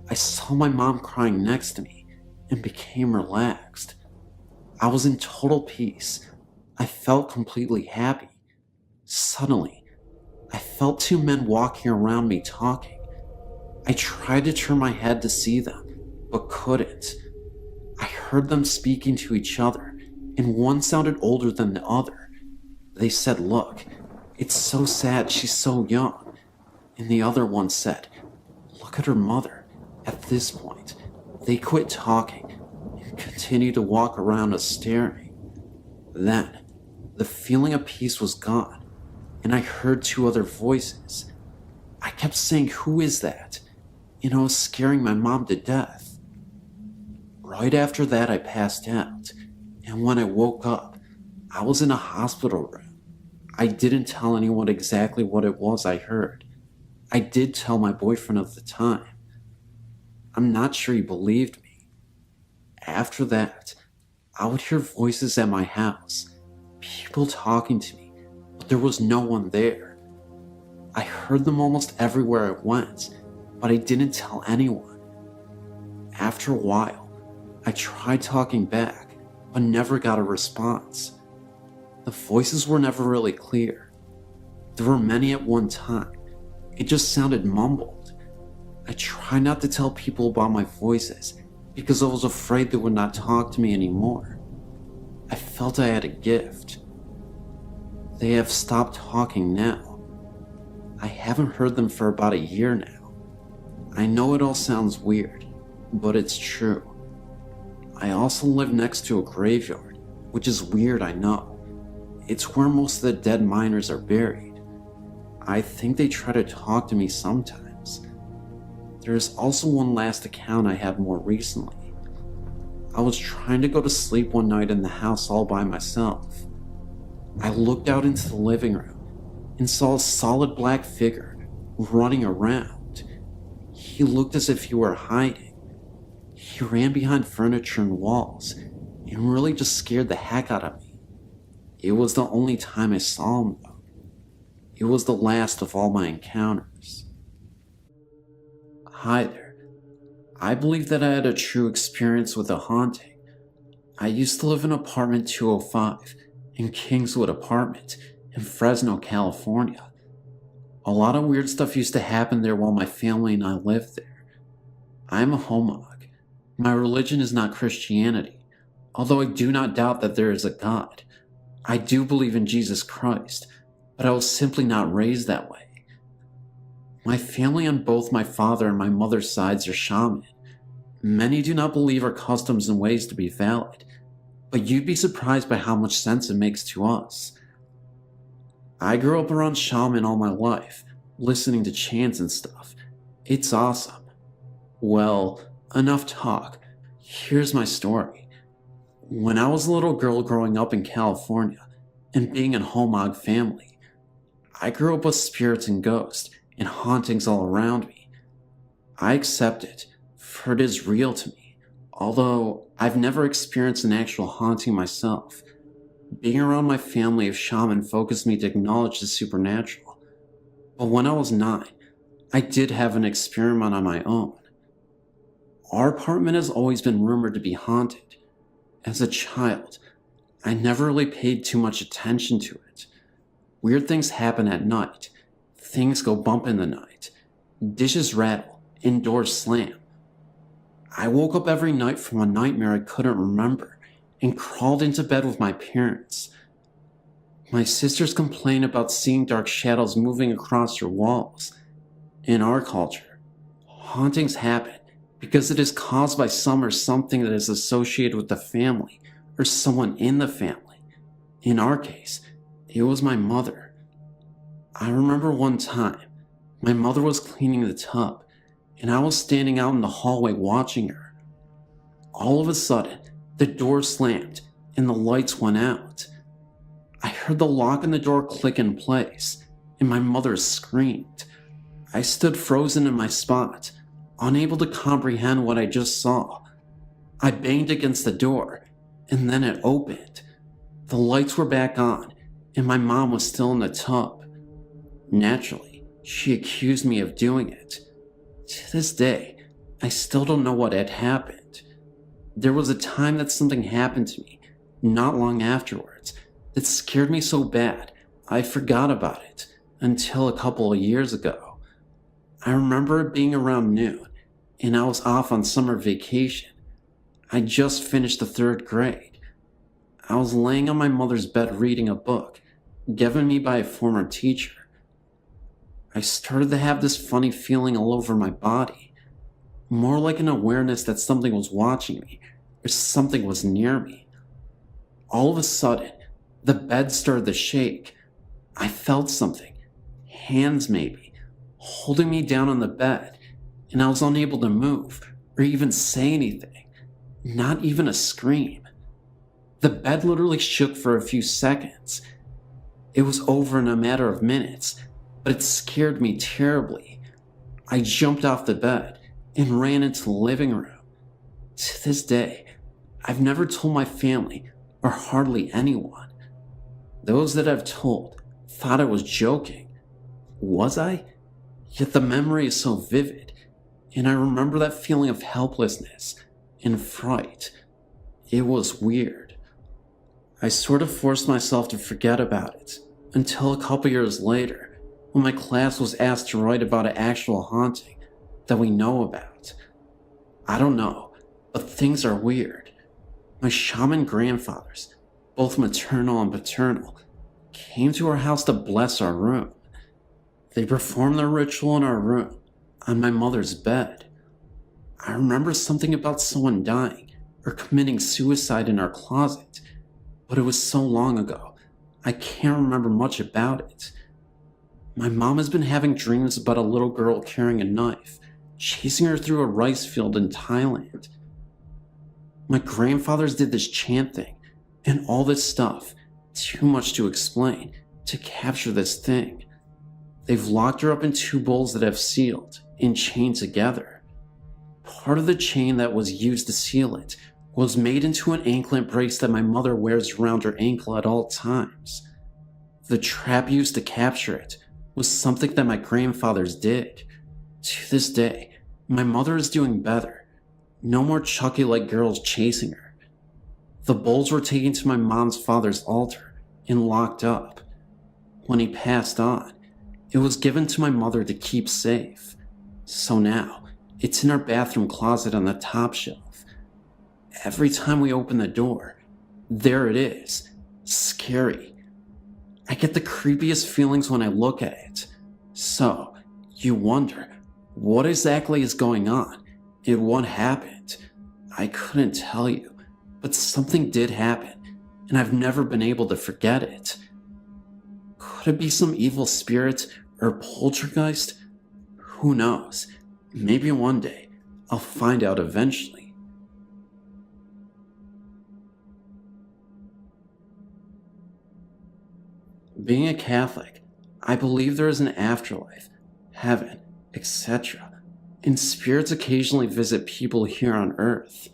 I saw my mom crying next to me and became relaxed. I was in total peace. I felt completely happy. Suddenly, I felt 2 men walking around me talking. I tried to turn my head to see them, but couldn't. I heard them speaking to each other, and one sounded older than the other. They said, "Look, it's so sad she's so young." And the other one said, "Look at her mother." At this point, they quit talking and continued to walk around us staring. Then, the feeling of peace was gone, and I heard 2 other voices. I kept saying, "Who is that?" And I was scaring my mom to death. Right after that, I passed out. And when I woke up, I was in a hospital room. I didn't tell anyone exactly what it was I heard. I did tell my boyfriend of the time. I'm not sure he believed me. After that, I would hear voices at my house, people talking to me, but there was no one there. I heard them almost everywhere I went, but I didn't tell anyone. After a while, I tried talking back, but never got a response. The voices were never really clear. There were many at one time. It just sounded mumbled. I tried not to tell people about my voices because I was afraid they would not talk to me anymore. I felt I had a gift. They have stopped talking now. I haven't heard them for about a year now. I know it all sounds weird, but it's true. I also live next to a graveyard, which is weird, I know. It's where most of the dead miners are buried. I think they try to talk to me sometimes. There is also one last account I had more recently. I was trying to go to sleep one night in the house all by myself. I looked out into the living room and saw a solid black figure running around. He looked as if he were hiding. He ran behind furniture and walls and really just scared the heck out of me. It was the only time I saw him though. It was the last of all my encounters. Hi there. I believe that I had a true experience with a haunting. I used to live in apartment 205 in Kingswood Apartment in Fresno, California. A lot of weird stuff used to happen there while my family and I lived there. I'm a homog. My religion is not Christianity, although I do not doubt that there is a God. I do believe in Jesus Christ, but I was simply not raised that way. My family on both my father and my mother's sides are shaman. Many do not believe our customs and ways to be valid, but you'd be surprised by how much sense it makes to us. I grew up around shaman all my life, listening to chants and stuff. It's awesome. Well, enough talk. Here's my story. When I was a little girl growing up in California and being in a homog family, I grew up with spirits and ghosts and hauntings all around me. I accept it, for it is real to me, although I've never experienced an actual haunting myself. Being around my family of shaman focused me to acknowledge the supernatural. But when I was 9, I did have an experiment on my own. Our apartment has always been rumored to be haunted. As a child, I never really paid too much attention to it. Weird things happen at night. Things go bump in the night. Dishes rattle, and doors slam. I woke up every night from a nightmare I couldn't remember and crawled into bed with my parents. My sisters complain about seeing dark shadows moving across your walls. In our culture, hauntings happen because it is caused by some or something that is associated with the family or someone in the family. In our case, it was my mother. I remember one time, my mother was cleaning the tub, and I was standing out in the hallway watching her. All of a sudden, the door slammed, and the lights went out. I heard the lock on the door click in place, and my mother screamed. I stood frozen in my spot, unable to comprehend what I just saw. I banged against the door, and then it opened. The lights were back on, and my mom was still in the tub. Naturally, she accused me of doing it. To this day, I still don't know what had happened. There was a time that something happened to me, not long afterwards, that scared me so bad I forgot about it until a couple of years ago. I remember it being around noon, and I was off on summer vacation. I just finished the 3rd grade. I was laying on my mother's bed reading a book, given me by a former teacher. I started to have this funny feeling all over my body, more like an awareness that something was watching me or something was near me. All of a sudden, the bed started to shake. I felt something, hands maybe, holding me down on the bed, and I was unable to move or even say anything, not even a scream. The bed literally shook for a few seconds. It was over in a matter of minutes, but it scared me terribly. I jumped off the bed and ran into the living room. To this day, I've never told my family or hardly anyone. Those that I've told thought I was joking. Was I? Yet the memory is so vivid, and I remember that feeling of helplessness and fright. It was weird. I sort of forced myself to forget about it until a couple years later, when my class was asked to write about an actual haunting that we know about. I don't know, but things are weird. My shaman grandfathers, both maternal and paternal, came to our house to bless our room. They performed their ritual in our room, on my mother's bed. I remember something about someone dying or committing suicide in our closet, but it was so long ago, I can't remember much about it. My mom has been having dreams about a little girl carrying a knife, chasing her through a rice field in Thailand. My grandfathers did this chant thing, and all this stuff, too much to explain, to capture this thing. They've locked her up in 2 bowls that have sealed and chained together. Part of the chain that was used to seal it was made into an anklet brace that my mother wears around her ankle at all times. The trap used to capture it was something that my grandfathers did. To this day, my mother is doing better. No more Chucky-like girls chasing her. The bowls were taken to my mom's father's altar and locked up. When he passed on, it was given to my mother to keep safe. So now, it's in our bathroom closet on the top shelf. Every time we open the door, there it is. Scary. I get the creepiest feelings when I look at it. So, you wonder, what exactly is going on? And what happened? I couldn't tell you, but something did happen, and I've never been able to forget it. Could it be some evil spirit or poltergeist? Who knows? Maybe one day I'll find out eventually. Being a Catholic, I believe there is an afterlife, heaven, etc., and spirits occasionally visit people here on Earth.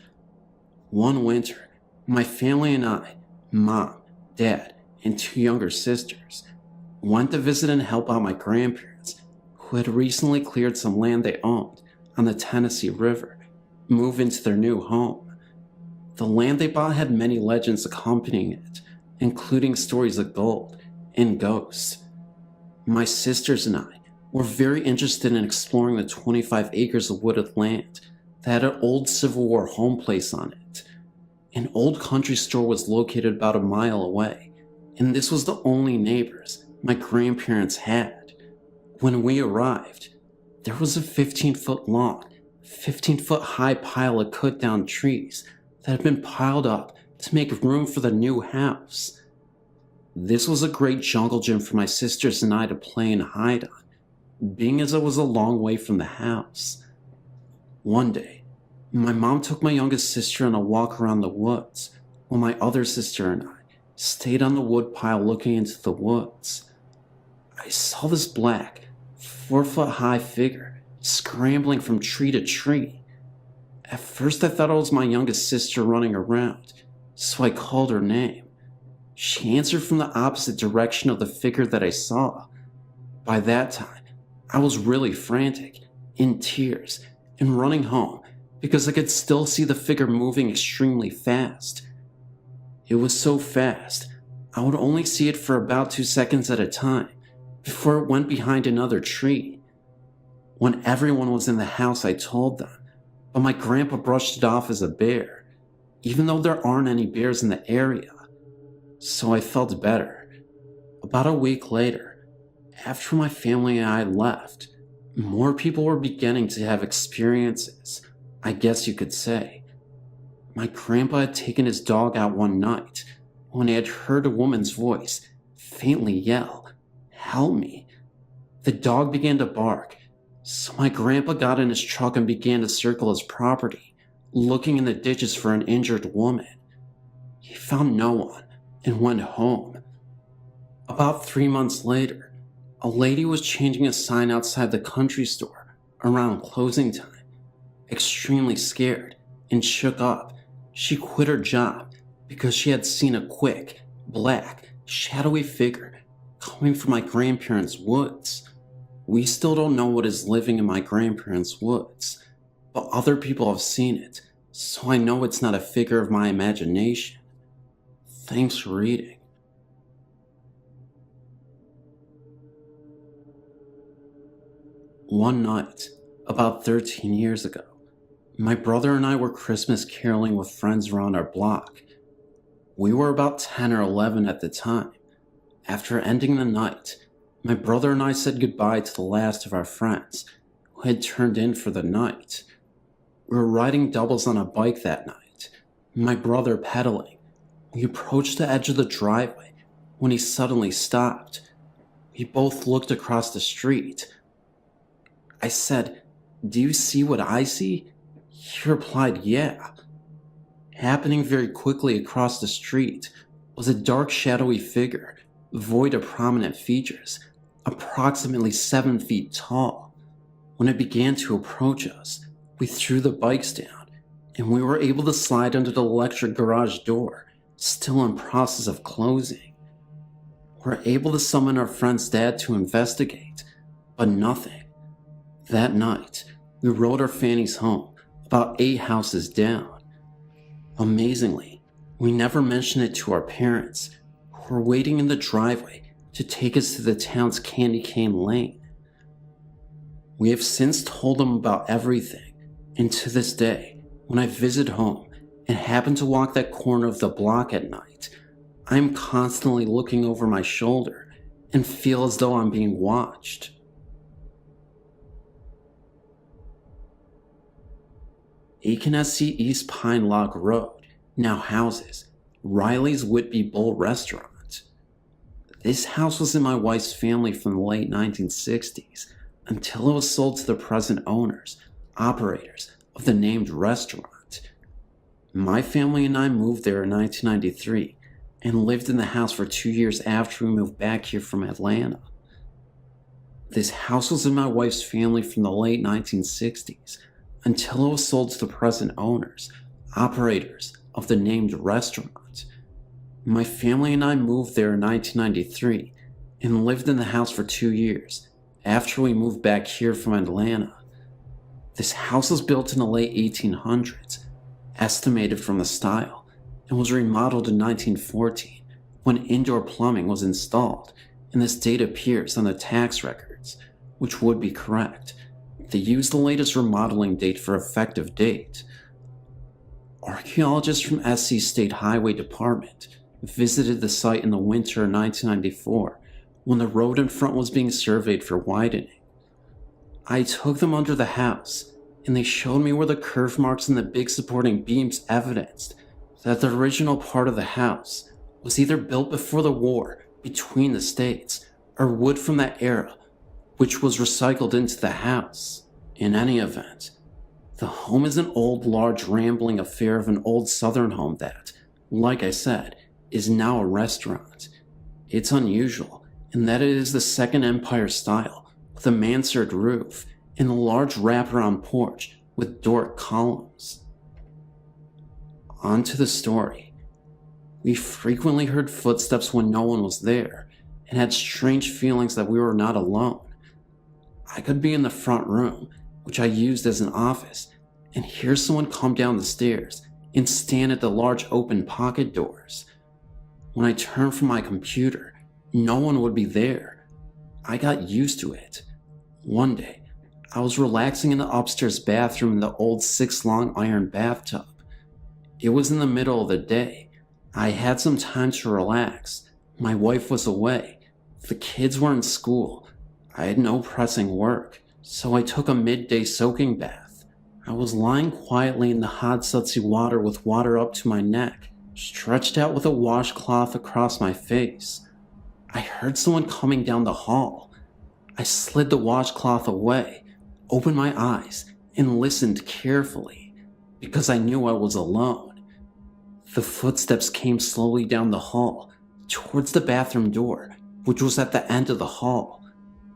One winter, my family and I, mom, dad, and 2 younger sisters, went to visit and help out my grandparents, who had recently cleared some land they owned on the Tennessee River, move into their new home. The land they bought had many legends accompanying it, including stories of gold and ghosts. My sisters and I were very interested in exploring the 25 acres of wooded land that had an old Civil War home place on it. An old country store was located about a mile away, and this was the only neighbors my grandparents had. When we arrived, there was a 15-foot long, 15-foot high pile of cut down trees that had been piled up to make room for the new house. This was a great jungle gym for my sisters and I to play and hide on, being as it was a long way from the house. One day, my mom took my youngest sister on a walk around the woods, while my other sister and I stayed on the wood pile looking into the woods. I saw this black, 4-foot high figure scrambling from tree to tree. At first I thought it was my youngest sister running around, so I called her name. She answered from the opposite direction of the figure that I saw. By that time, I was really frantic, in tears, and running home because I could still see the figure moving extremely fast. It was so fast, I would only see it for about 2 seconds at a time before it went behind another tree. When everyone was in the house, I told them, but my grandpa brushed it off as a bear, even though there aren't any bears in the area. So I felt better. About a week later, after my family and I left, more people were beginning to have experiences, I guess you could say. My grandpa had taken his dog out one night when he had heard a woman's voice faintly yell, "Help me." The dog began to bark, so my grandpa got in his truck and began to circle his property, looking in the ditches for an injured woman. He found no one and went home. About 3 months later, a lady was changing a sign outside the country store around closing time. Extremely scared and shook up, she quit her job because she had seen a quick, black, shadowy figure coming from my grandparents' woods. We still don't know what is living in my grandparents' woods, but other people have seen it, so I know it's not a figure of my imagination. Thanks for reading. One night, about 13 years ago, my brother and I were Christmas caroling with friends around our block. We were about 10 or 11 at the time. After ending the night, my brother and I said goodbye to the last of our friends who had turned in for the night. We were riding doubles on a bike that night, my brother pedaling. We approached the edge of the driveway when he suddenly stopped. We both looked across the street. I said, "Do you see what I see?" He replied, "Yeah." Happening very quickly across the street was a dark, shadowy figure, void of prominent features, approximately 7 feet tall. When it began to approach us, we threw the bikes down, and we were able to slide under the electric garage door, still in process of closing. We were able to summon our friend's dad to investigate, but nothing. That night, we rode our fannies home, about 8 houses down. Amazingly, we never mentioned it to our parents, who were waiting in the driveway to take us to the town's candy cane lane. We have since told them about everything, and to this day, when I visit home and happen to walk that corner of the block at night, I'm constantly looking over my shoulder and feel as though I'm being watched. Aiken-SC East Pine Log Road now houses Riley's Whitby Bull Restaurant. This house was in my wife's family from the late 1960s until it was sold to the present owners, operators of the named restaurant. My family and I moved there in 1993 and lived in the house for 2 years after we moved back here from Atlanta. This house was in my wife's family from the late 1960s until it was sold to the present owners, operators of the named restaurant. My family and I moved there in 1993 and lived in the house for 2 years after we moved back here from Atlanta. This house was built in the late 1800s, estimated from the style, and was remodeled in 1914 when indoor plumbing was installed, and this date appears on the tax records, which would be correct. They used the latest remodeling date for effective date. Archaeologists from SC State Highway Department visited the site in the winter of 1994 when the road in front was being surveyed for widening. I took them under the house, and they showed me where the curve marks in the big supporting beams evidenced that the original part of the house was either built before the war between the states or wood from that era, which was recycled into the house. In any event, the home is an old, large, rambling affair of an old southern home that, like I said, is now a restaurant. It's unusual in that it is the Second Empire style, with a mansard roof and a large wraparound porch with Doric columns. On to the story. We frequently heard footsteps when no one was there, and had strange feelings that we were not alone. I could be in the front room, which I used as an office, and hear someone come down the stairs and stand at the large open pocket doors. When I turned from my computer, no one would be there. I got used to it. One day, I was relaxing in the upstairs bathroom in the old 6-long iron bathtub. It was in the middle of the day. I had some time to relax. My wife was away. The kids were in school. I had no pressing work, so I took a midday soaking bath. I was lying quietly in the hot, sudsy water with water up to my neck, stretched out with a washcloth across my face. I heard someone coming down the hall. I slid the washcloth away, opened my eyes, and listened carefully, because I knew I was alone. The footsteps came slowly down the hall, towards the bathroom door, which was at the end of the hall.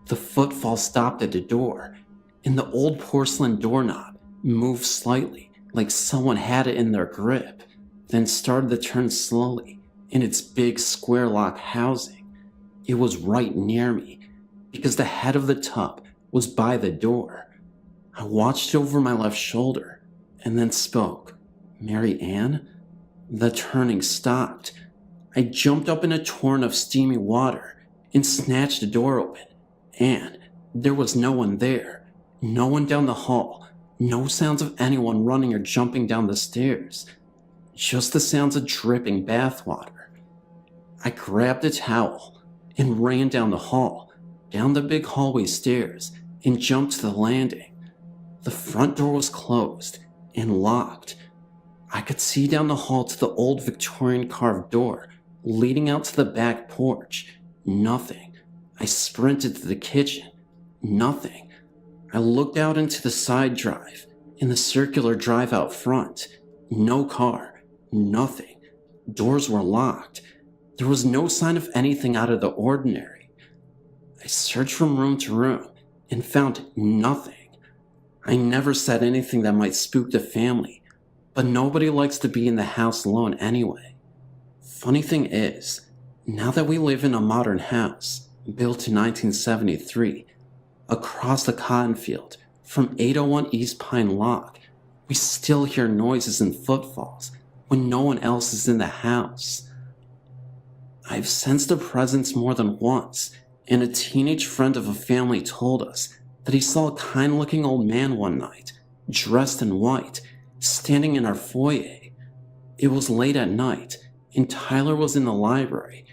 The footfall stopped at the door, and the old porcelain doorknob moved slightly, like someone had it in their grip, then started to turn slowly in its big square lock housing. It was right near me, because the head of the tub was by the door. I watched over my left shoulder, and then spoke. "Mary Ann?" The turning stopped. I jumped up in a torrent of steamy water and snatched the door open, and there was no one there. No one down the hall. No sounds of anyone running or jumping down the stairs. Just the sounds of dripping bathwater. I grabbed a towel and ran down the hall, down the big hallway stairs, and jumped to the landing. The front door was closed and locked. I could see down the hall to the old Victorian carved door leading out to the back porch. Nothing. I sprinted to the kitchen. Nothing. I looked out into the side drive and the circular drive out front. No car, Nothing. Doors were locked. There was no sign of anything out of the ordinary. I searched from room to room and found nothing. I never said anything that might spook the family, but nobody likes to be in the house alone anyway. Funny thing is, now that we live in a modern house, built in 1973, across the cotton field from 801 East Pine Lock, we still hear noises and footfalls when no one else is in the house. I've sensed a presence more than once, and a teenage friend of a family told us that he saw a kind-looking old man one night, dressed in white, standing in our foyer. It was late at night, and Tyler was in the library,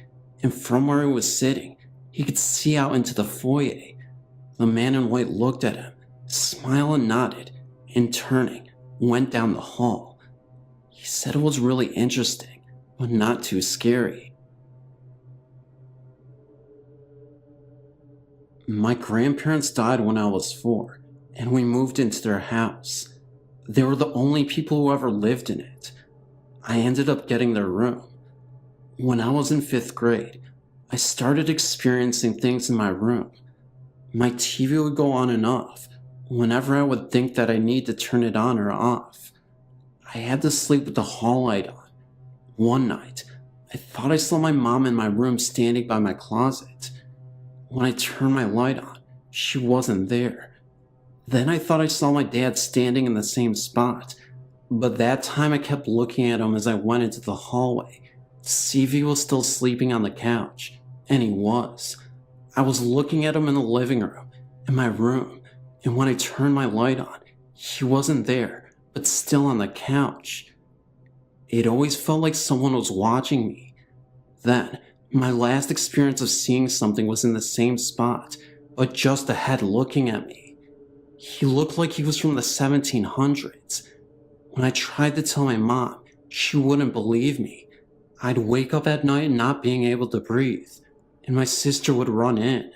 and from where he was sitting, he could see out into the foyer. The man in white looked at him, smiled and nodded, and turning, went down the hall. He said it was really interesting, but not too scary. My grandparents died when I was 4, and we moved into their house. They were the only people who ever lived in it. I ended up getting their room. When I was in 5th grade, I started experiencing things in my room. My TV would go on and off whenever I would think that I need to turn it on or off. I had to sleep with the hall light on. One night, I thought I saw my mom in my room standing by my closet. When I turned my light on, she wasn't there. Then I thought I saw my dad standing in the same spot, but that time I kept looking at him as I went into the hallway to see if he was still sleeping on the couch, and he was. I was looking at him in the living room, in my room, and when I turned my light on, he wasn't there, but still on the couch. It always felt like someone was watching me. Then, my last experience of seeing something was in the same spot, but just ahead looking at me. He looked like he was from the 1700s. When I tried to tell my mom, she wouldn't believe me. I'd wake up at night not being able to breathe, and my sister would run in.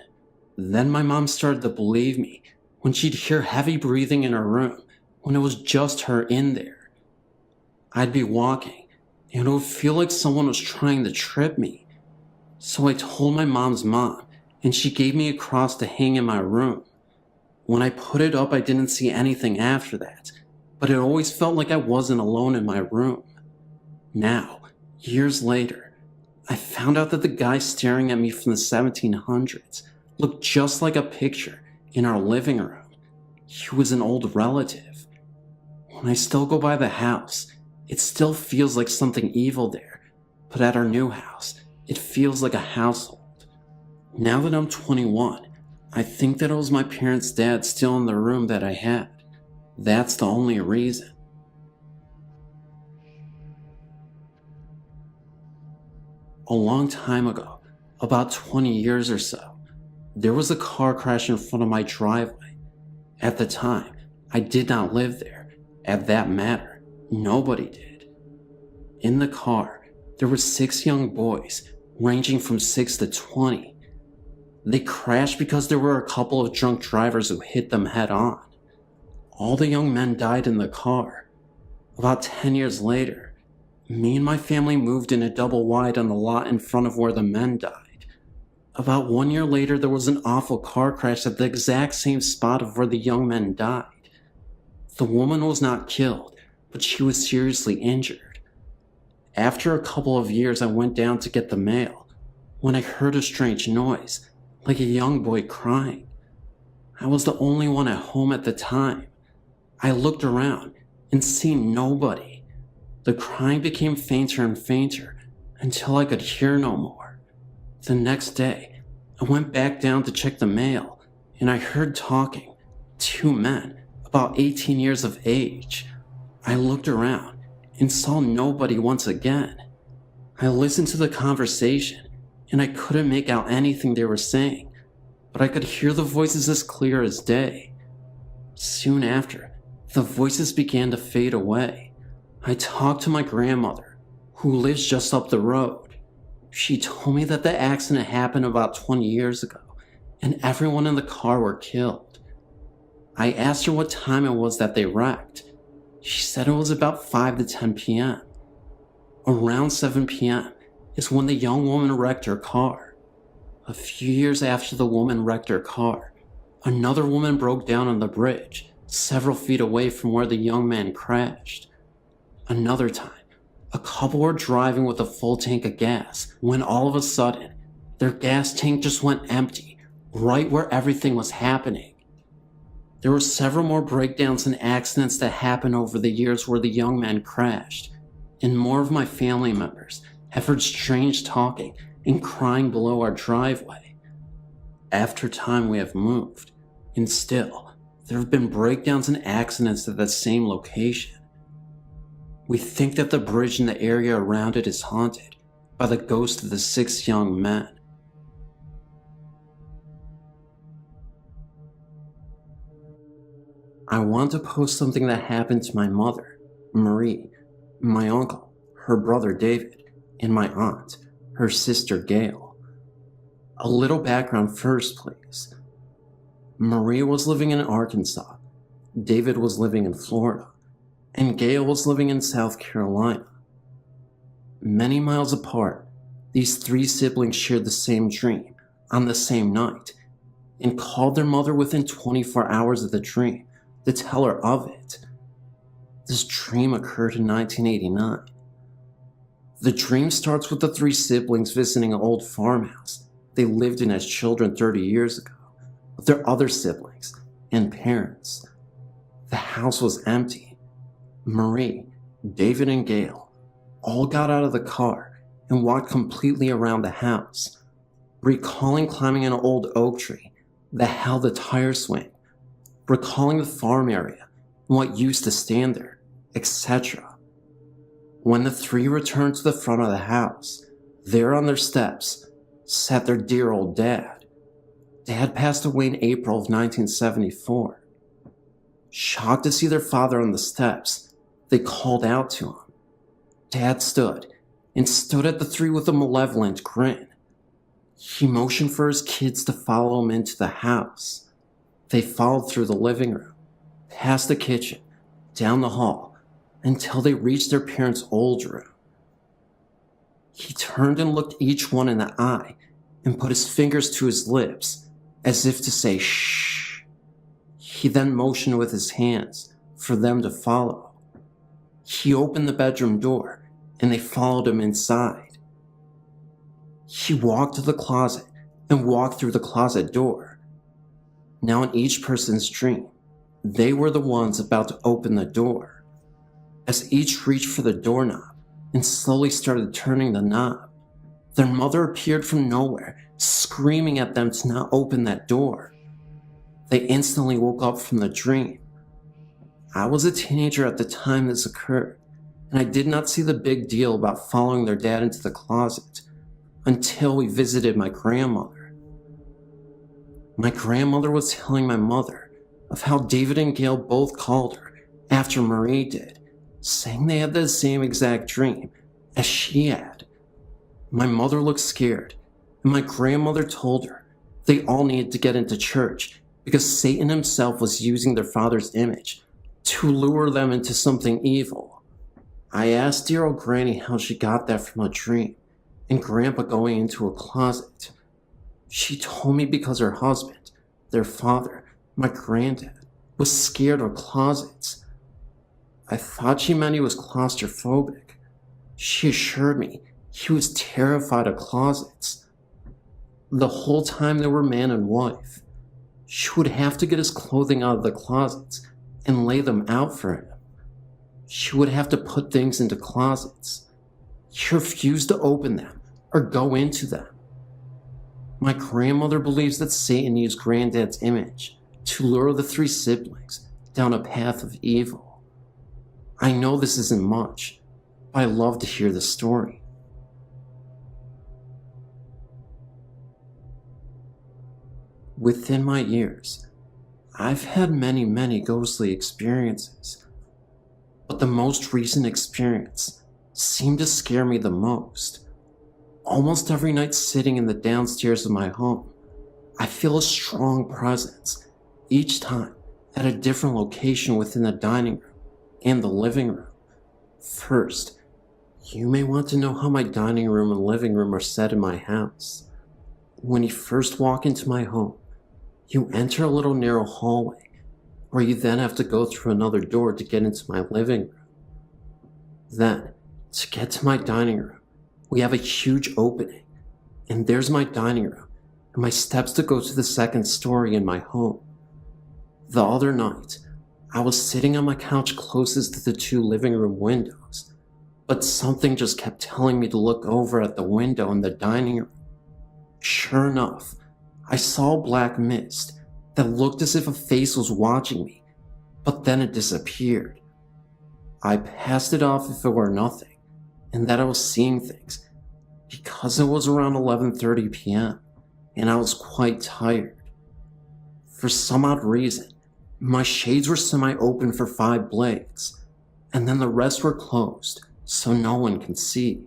Then my mom started to believe me when she'd hear heavy breathing in her room when it was just her in there. I'd be walking, and it would feel like someone was trying to trip me. So I told my mom's mom, and she gave me a cross to hang in my room. When I put it up, I didn't see anything after that, but it always felt like I wasn't alone in my room. Now, years later, I found out that the guy staring at me from the 1700s looked just like a picture in our living room. He was an old relative. When I still go by the house, it still feels like something evil there, but at our new house, it feels like a household. Now that I'm 21, I think that it was my parents' dad still in the room that I had. That's the only reason. A long time ago, about 20 years or so, there was a car crash in front of my driveway. At the time, I did not live there. At that matter, nobody did. In the car, there were 6 young boys, ranging from 6 to 20. They crashed because there were a couple of drunk drivers who hit them head on. All the young men died in the car. About 10 years later, me and my family moved in a double wide on the lot in front of where the men died. About 1 year later, there was an awful car crash at the exact same spot of where the young men died. The woman was not killed, but she was seriously injured. After a couple of years, I went down to get the mail when I heard a strange noise, like a young boy crying. I was the only one at home at the time. I looked around and seen nobody. The crying became fainter and fainter until I could hear no more. The next day, I went back down to check the mail, and I heard talking. 2 men, about 18 years of age. I looked around and saw nobody once again. I listened to the conversation, and I couldn't make out anything they were saying, but I could hear the voices as clear as day. Soon after, the voices began to fade away. I talked to my grandmother, who lives just up the road. She told me that the accident happened about 20 years ago, and everyone in the car were killed. I asked her what time it was that they wrecked. She said it was about 5 to 10 p.m. Around 7 p.m. is when the young woman wrecked her car. A few years after the woman wrecked her car, another woman broke down on the bridge, several feet away from where the young man crashed. Another time, a couple were driving with a full tank of gas when all of a sudden, their gas tank just went empty, right where everything was happening. There were several more breakdowns and accidents that happened over the years where the young man crashed, and more of my family members have heard strange talking and crying below our driveway. After time we have moved, and still, there have been breakdowns and accidents at the same location. We think that the bridge and the area around it is haunted by the ghost of the 6 young men. I want to post something that happened to my mother, Marie, my uncle, her brother David, and my aunt, her sister Gail. A little background first, please. Marie was living in Arkansas, David was living in Florida, and Gail was living in South Carolina. Many miles apart, these 3 siblings shared the same dream on the same night and called their mother within 24 hours of the dream to tell her of it. This dream occurred in 1989. The dream starts with the 3 siblings visiting an old farmhouse they lived in as children 30 years ago with their other siblings and parents. The house was empty. Marie, David, and Gail all got out of the car and walked completely around the house, recalling climbing an old oak tree that held the tire swing, recalling the farm area and what used to stand there, etc. When the 3 returned to the front of the house, there on their steps sat their dear old dad. Dad passed away in April of 1974. Shocked to see their father on the steps, they called out to him. Dad stood at the 3 with a malevolent grin. He motioned for his kids to follow him into the house. They followed through the living room, past the kitchen, down the hall, until they reached their parents' old room. He turned and looked each one in the eye and put his fingers to his lips, as if to say shh. He then motioned with his hands for them to follow. He opened the bedroom door and they followed him inside. He walked to the closet and walked through the closet door. Now in each person's dream, they were the ones about to open the door. As each reached for the doorknob and slowly started turning the knob, their mother appeared from nowhere, screaming at them to not open that door. They instantly woke up from the dream. I was a teenager at the time this occurred, and I did not see the big deal about following their dad into the closet until we visited my grandmother. My grandmother was telling my mother of how David and Gail both called her after Marie did, saying they had the same exact dream as she had. My mother looked scared, and my grandmother told her they all needed to get into church because Satan himself was using their father's image to lure them into something evil. I asked dear old Granny how she got that from a dream and Grandpa going into a closet. She told me because her husband, their father, my granddad, was scared of closets. I thought she meant he was claustrophobic. She assured me he was terrified of closets. The whole time they were man and wife, she would have to get his clothing out of the closets and lay them out for him. She would have to put things into closets. He refused to open them or go into them. My grandmother believes that Satan used Granddad's image to lure the 3 siblings down a path of evil. I know this isn't much, but I love to hear the story. Within my years, I've had many ghostly experiences, but the most recent experience seemed to scare me the most. Almost every night sitting in the downstairs of my home, I feel a strong presence, each time at a different location within the dining room and the living room. First, You may want to know how my dining room and living room are set in my house. When you first walk into my home, you enter a little narrow hallway, where you then have to go through another door to get into my living room. Then, to get to my dining room, we have a huge opening, and there's my dining room and my steps to go to the second story in my home. The other night, I was sitting on my couch closest to the two living room windows, but something just kept telling me to look over at the window in the dining room. Sure enough, I saw a black mist that looked as if a face was watching me, but then it disappeared. I passed it off if it were nothing, and that I was seeing things, because it was around 11:30 p.m., and I was quite tired. For some odd reason, my shades were semi-open for 5 blades, and then the rest were closed, so no one can see.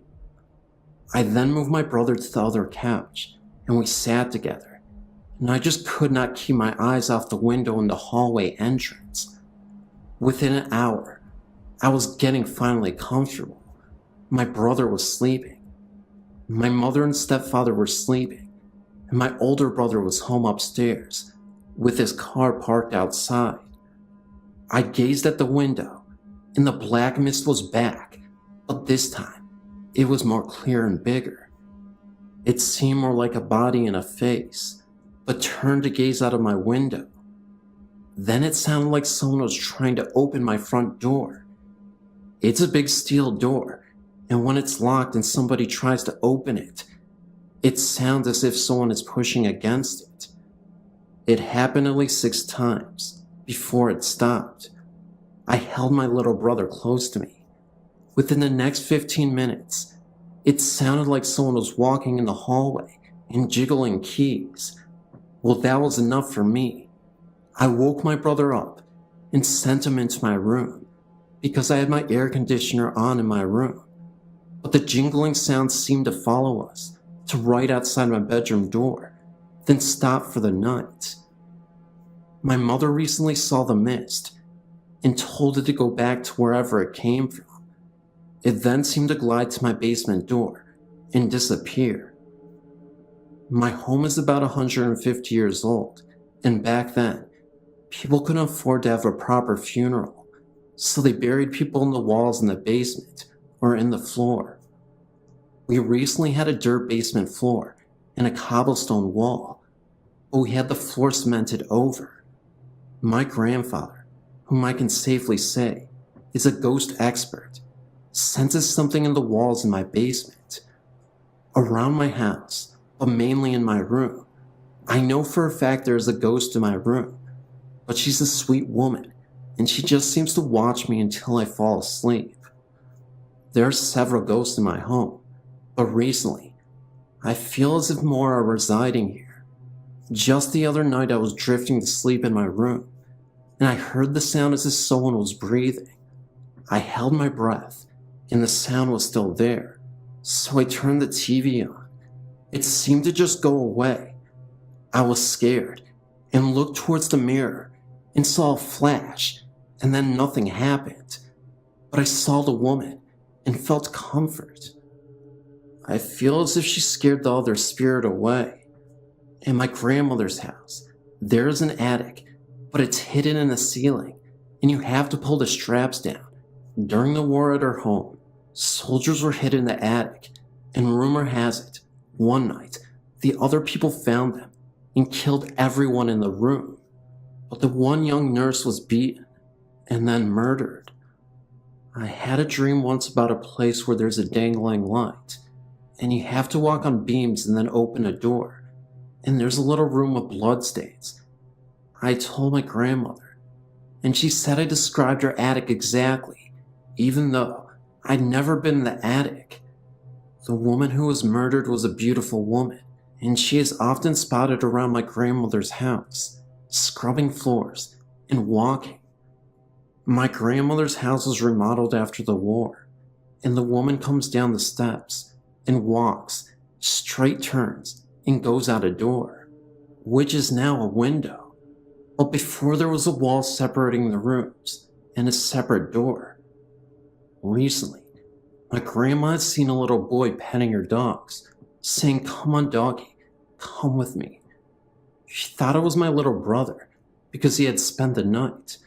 I then moved my brother to the other couch, and we sat together, and I just could not keep my eyes off the window in the hallway entrance. Within an hour, I was getting finally comfortable. My brother was sleeping. My mother and stepfather were sleeping, and my older brother was home upstairs, with his car parked outside. I gazed at the window, and the black mist was back, but this time, it was more clear and bigger. It seemed more like a body and a face, but turned to gaze out of my window. Then it sounded like someone was trying to open my front door. It's a big steel door, and when it's locked and somebody tries to open it, it sounds as if someone is pushing against it. It happened at least 6 times before it stopped. I held my little brother close to me. Within the next 15 minutes, it sounded like someone was walking in the hallway and jiggling keys. Well, that was enough for me. I woke my brother up and sent him into my room because I had my air conditioner on in my room. But the jingling sound seemed to follow us to right outside my bedroom door, then stop for the night. My mother recently saw the mist and told it to go back to wherever it came from. It then seemed to glide to my basement door and disappear. My home is about 150 years old, and back then, people couldn't afford to have a proper funeral, so they buried people in the walls in the basement or in the floor. We recently had a dirt basement floor and a cobblestone wall, but we had the floor cemented over. My grandfather, whom I can safely say is a ghost expert, senses something in the walls in my basement. Around my house, but mainly in my room, I know for a fact there is a ghost in my room, but she's a sweet woman, and she just seems to watch me until I fall asleep. There are several ghosts in my home, but recently, I feel as if more are residing here. Just the other night I was drifting to sleep in my room, and I heard the sound as if someone was breathing. I held my breath, and the sound was still there, so I turned the TV on. It seemed to just go away. I was scared, and looked towards the mirror, and saw a flash, and then nothing happened. But I saw the woman, and felt comfort. I feel as if she scared the other spirit away. In my grandmother's house, there is an attic, but it's hidden in the ceiling, and you have to pull the straps down. During the war at her home, soldiers were hid in the attic, and rumor has it, one night, the other people found them and killed everyone in the room. But the one young nurse was beaten and then murdered. I had a dream once about a place where there's a dangling light, and you have to walk on beams and then open a door, and there's a little room with bloodstains. I told my grandmother, and she said I described her attic exactly, even though I'd never been in the attic. The woman who was murdered was a beautiful woman, and she is often spotted around my grandmother's house, scrubbing floors and walking. My grandmother's house was remodeled after the war, and the woman comes down the steps and walks, straight turns, and goes out a door, which is now a window. But before there was a wall separating the rooms and a separate door. Recently, My grandma had seen a little boy petting her dogs, saying, "Come on, doggy, come with me." She thought it was my little brother because he had spent the night,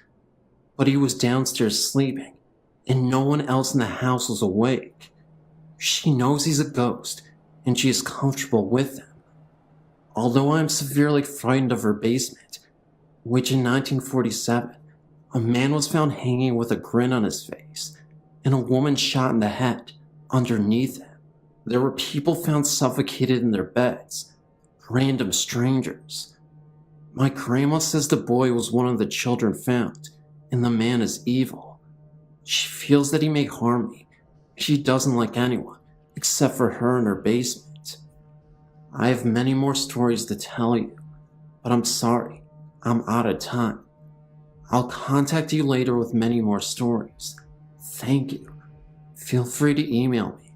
but he was downstairs sleeping, and no one else in the house was awake. She knows he's a ghost, and she is comfortable with him. Although I am severely frightened of her basement, which in 1947, a man was found hanging with a grin on his face, and a woman shot in the head underneath him. There were people found suffocated in their beds, random strangers. My grandma says the boy was one of the children found, and the man is evil. She feels that he may harm me. She doesn't like anyone, except for her in her basement. I have many more stories to tell you, but I'm sorry, I'm out of time. I'll contact you later with many more stories. Thank you. Feel free to email me,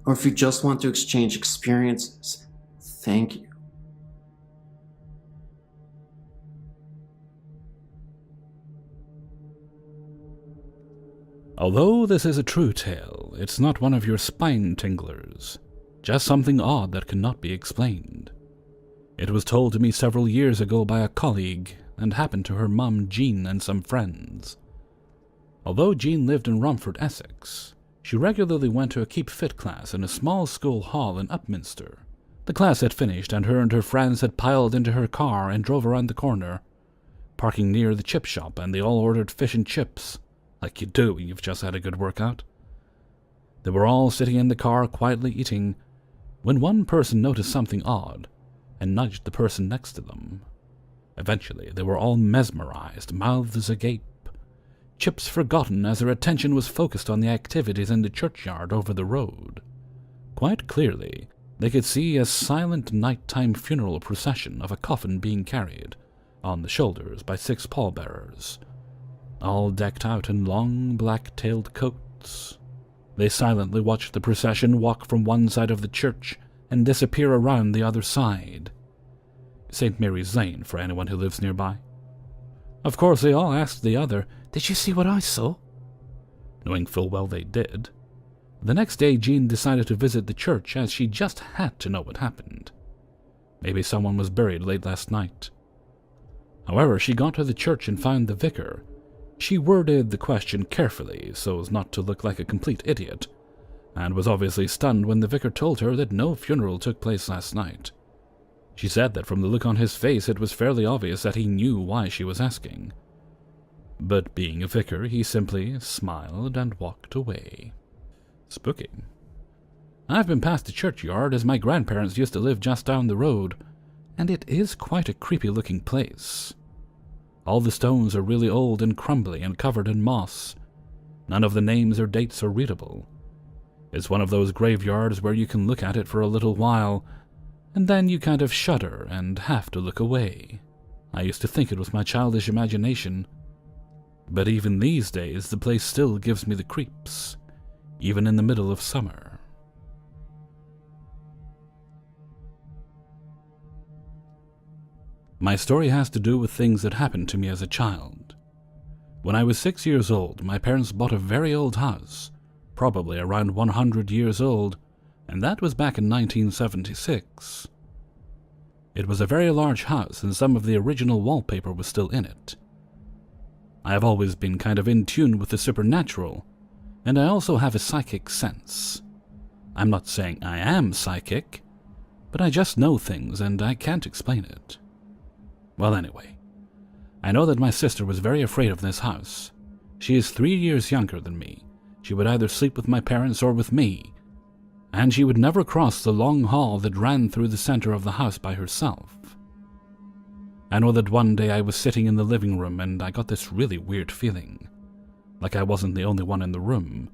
or if you just want to exchange experiences, thank you. Although this is a true tale, it's not one of your spine tinglers, just something odd that cannot be explained. It was told to me several years ago by a colleague and happened to her mum Jean and some friends. Although Jean lived in Romford, Essex, she regularly went to a Keep Fit class in a small school hall in Upminster. The class had finished and her friends had piled into her car and drove around the corner, parking near the chip shop, and they all ordered fish and chips, like you do when you've just had a good workout. They were all sitting in the car quietly eating, when one person noticed something odd and nudged the person next to them. Eventually, they were all mesmerized, mouths agape, chips forgotten as their attention was focused on the activities in the churchyard over the road. Quite clearly, they could see a silent nighttime funeral procession of a coffin being carried on the shoulders by 6 pallbearers, all decked out in long black-tailed coats. They silently watched the procession walk from one side of the church and disappear around the other side. St. Mary's Lane, for anyone who lives nearby. Of course, they all asked the other, "Did you see what I saw?" Knowing full well they did. The next day, Jean decided to visit the church as she just had to know what happened. Maybe someone was buried late last night. However, she got to the church and found the vicar. She worded the question carefully so as not to look like a complete idiot, and was obviously stunned when the vicar told her that no funeral took place last night. She said that from the look on his face it was fairly obvious that he knew why she was asking. But being a vicar, he simply smiled and walked away. Spooky. I've been past the churchyard as my grandparents used to live just down the road, and it is quite a creepy-looking place. All the stones are really old and crumbly and covered in moss. None of the names or dates are readable. It's one of those graveyards where you can look at it for a little while, and then you kind of shudder and have to look away. I used to think it was my childish imagination, but even these days the place still gives me the creeps, even in the middle of summer. My story has to do with things that happened to me as a child. When I was 6 years old, my parents bought a very old house, probably around 100 years old, and that was back in 1976. It was a very large house, and some of the original wallpaper was still in it. I have always been kind of in tune with the supernatural, and I also have a psychic sense. I'm not saying I am psychic, but I just know things and I can't explain it. Well, anyway, I know that my sister was very afraid of this house. She is 3 years younger than me. She would either sleep with my parents or with me, and she would never cross the long hall that ran through the center of the house by herself. I know that one day I was sitting in the living room and I got this really weird feeling, like I wasn't the only one in the room.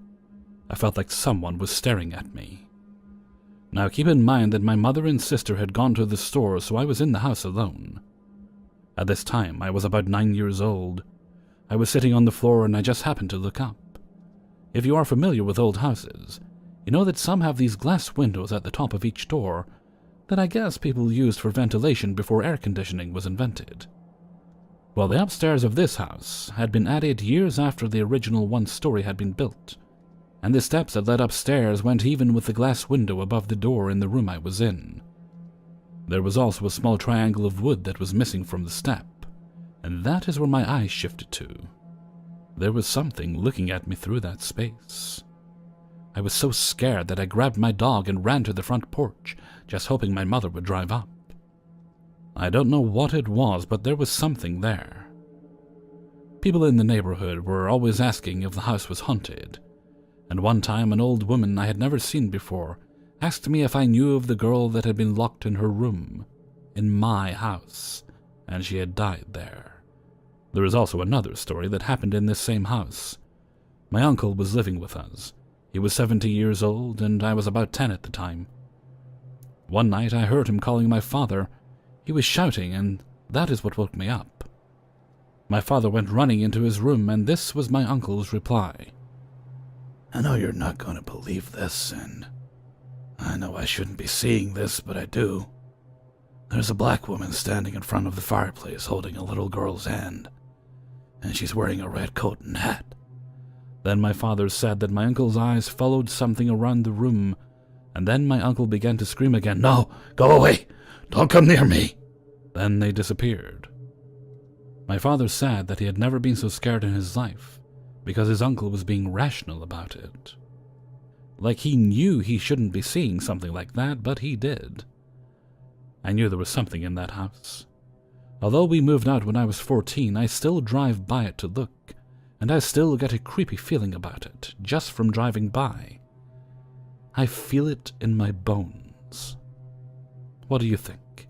I felt like someone was staring at me. Now keep in mind that my mother and sister had gone to the store, so I was in the house alone. At this time, I was about 9 years old. I was sitting on the floor and I just happened to look up. If you are familiar with old houses, you know that some have these glass windows at the top of each door that I guess people used for ventilation before air conditioning was invented. Well, the upstairs of this house had been added years after the original one-story had been built, and the steps that led upstairs went even with the glass window above the door in the room I was in. There was also a small triangle of wood that was missing from the step, and that is where my eyes shifted to. There was something looking at me through that space. I was so scared that I grabbed my dog and ran to the front porch, just hoping my mother would drive up. I don't know what it was, but there was something there. People in the neighborhood were always asking if the house was haunted, and one time an old woman I had never seen before asked me if I knew of the girl that had been locked in her room, in my house, and she had died there. There is also another story that happened in this same house. My uncle was living with us. He was 70 years old, and I was about 10 at the time. One night I heard him calling my father. He was shouting, and that is what woke me up. My father went running into his room, and this was my uncle's reply. "I know you're not going to believe this, and I know I shouldn't be seeing this, but I do. There's a black woman standing in front of the fireplace holding a little girl's hand, and she's wearing a red coat and hat." Then my father said that my uncle's eyes followed something around the room, and then my uncle began to scream again, "No, go away! Don't come near me!" Then they disappeared. My father said that he had never been so scared in his life, because his uncle was being rational about it. Like he knew he shouldn't be seeing something like that, but he did. I knew there was something in that house. Although we moved out when I was 14, I still drive by it to look, and I still get a creepy feeling about it, just from driving by. I feel it in my bones. What do you think?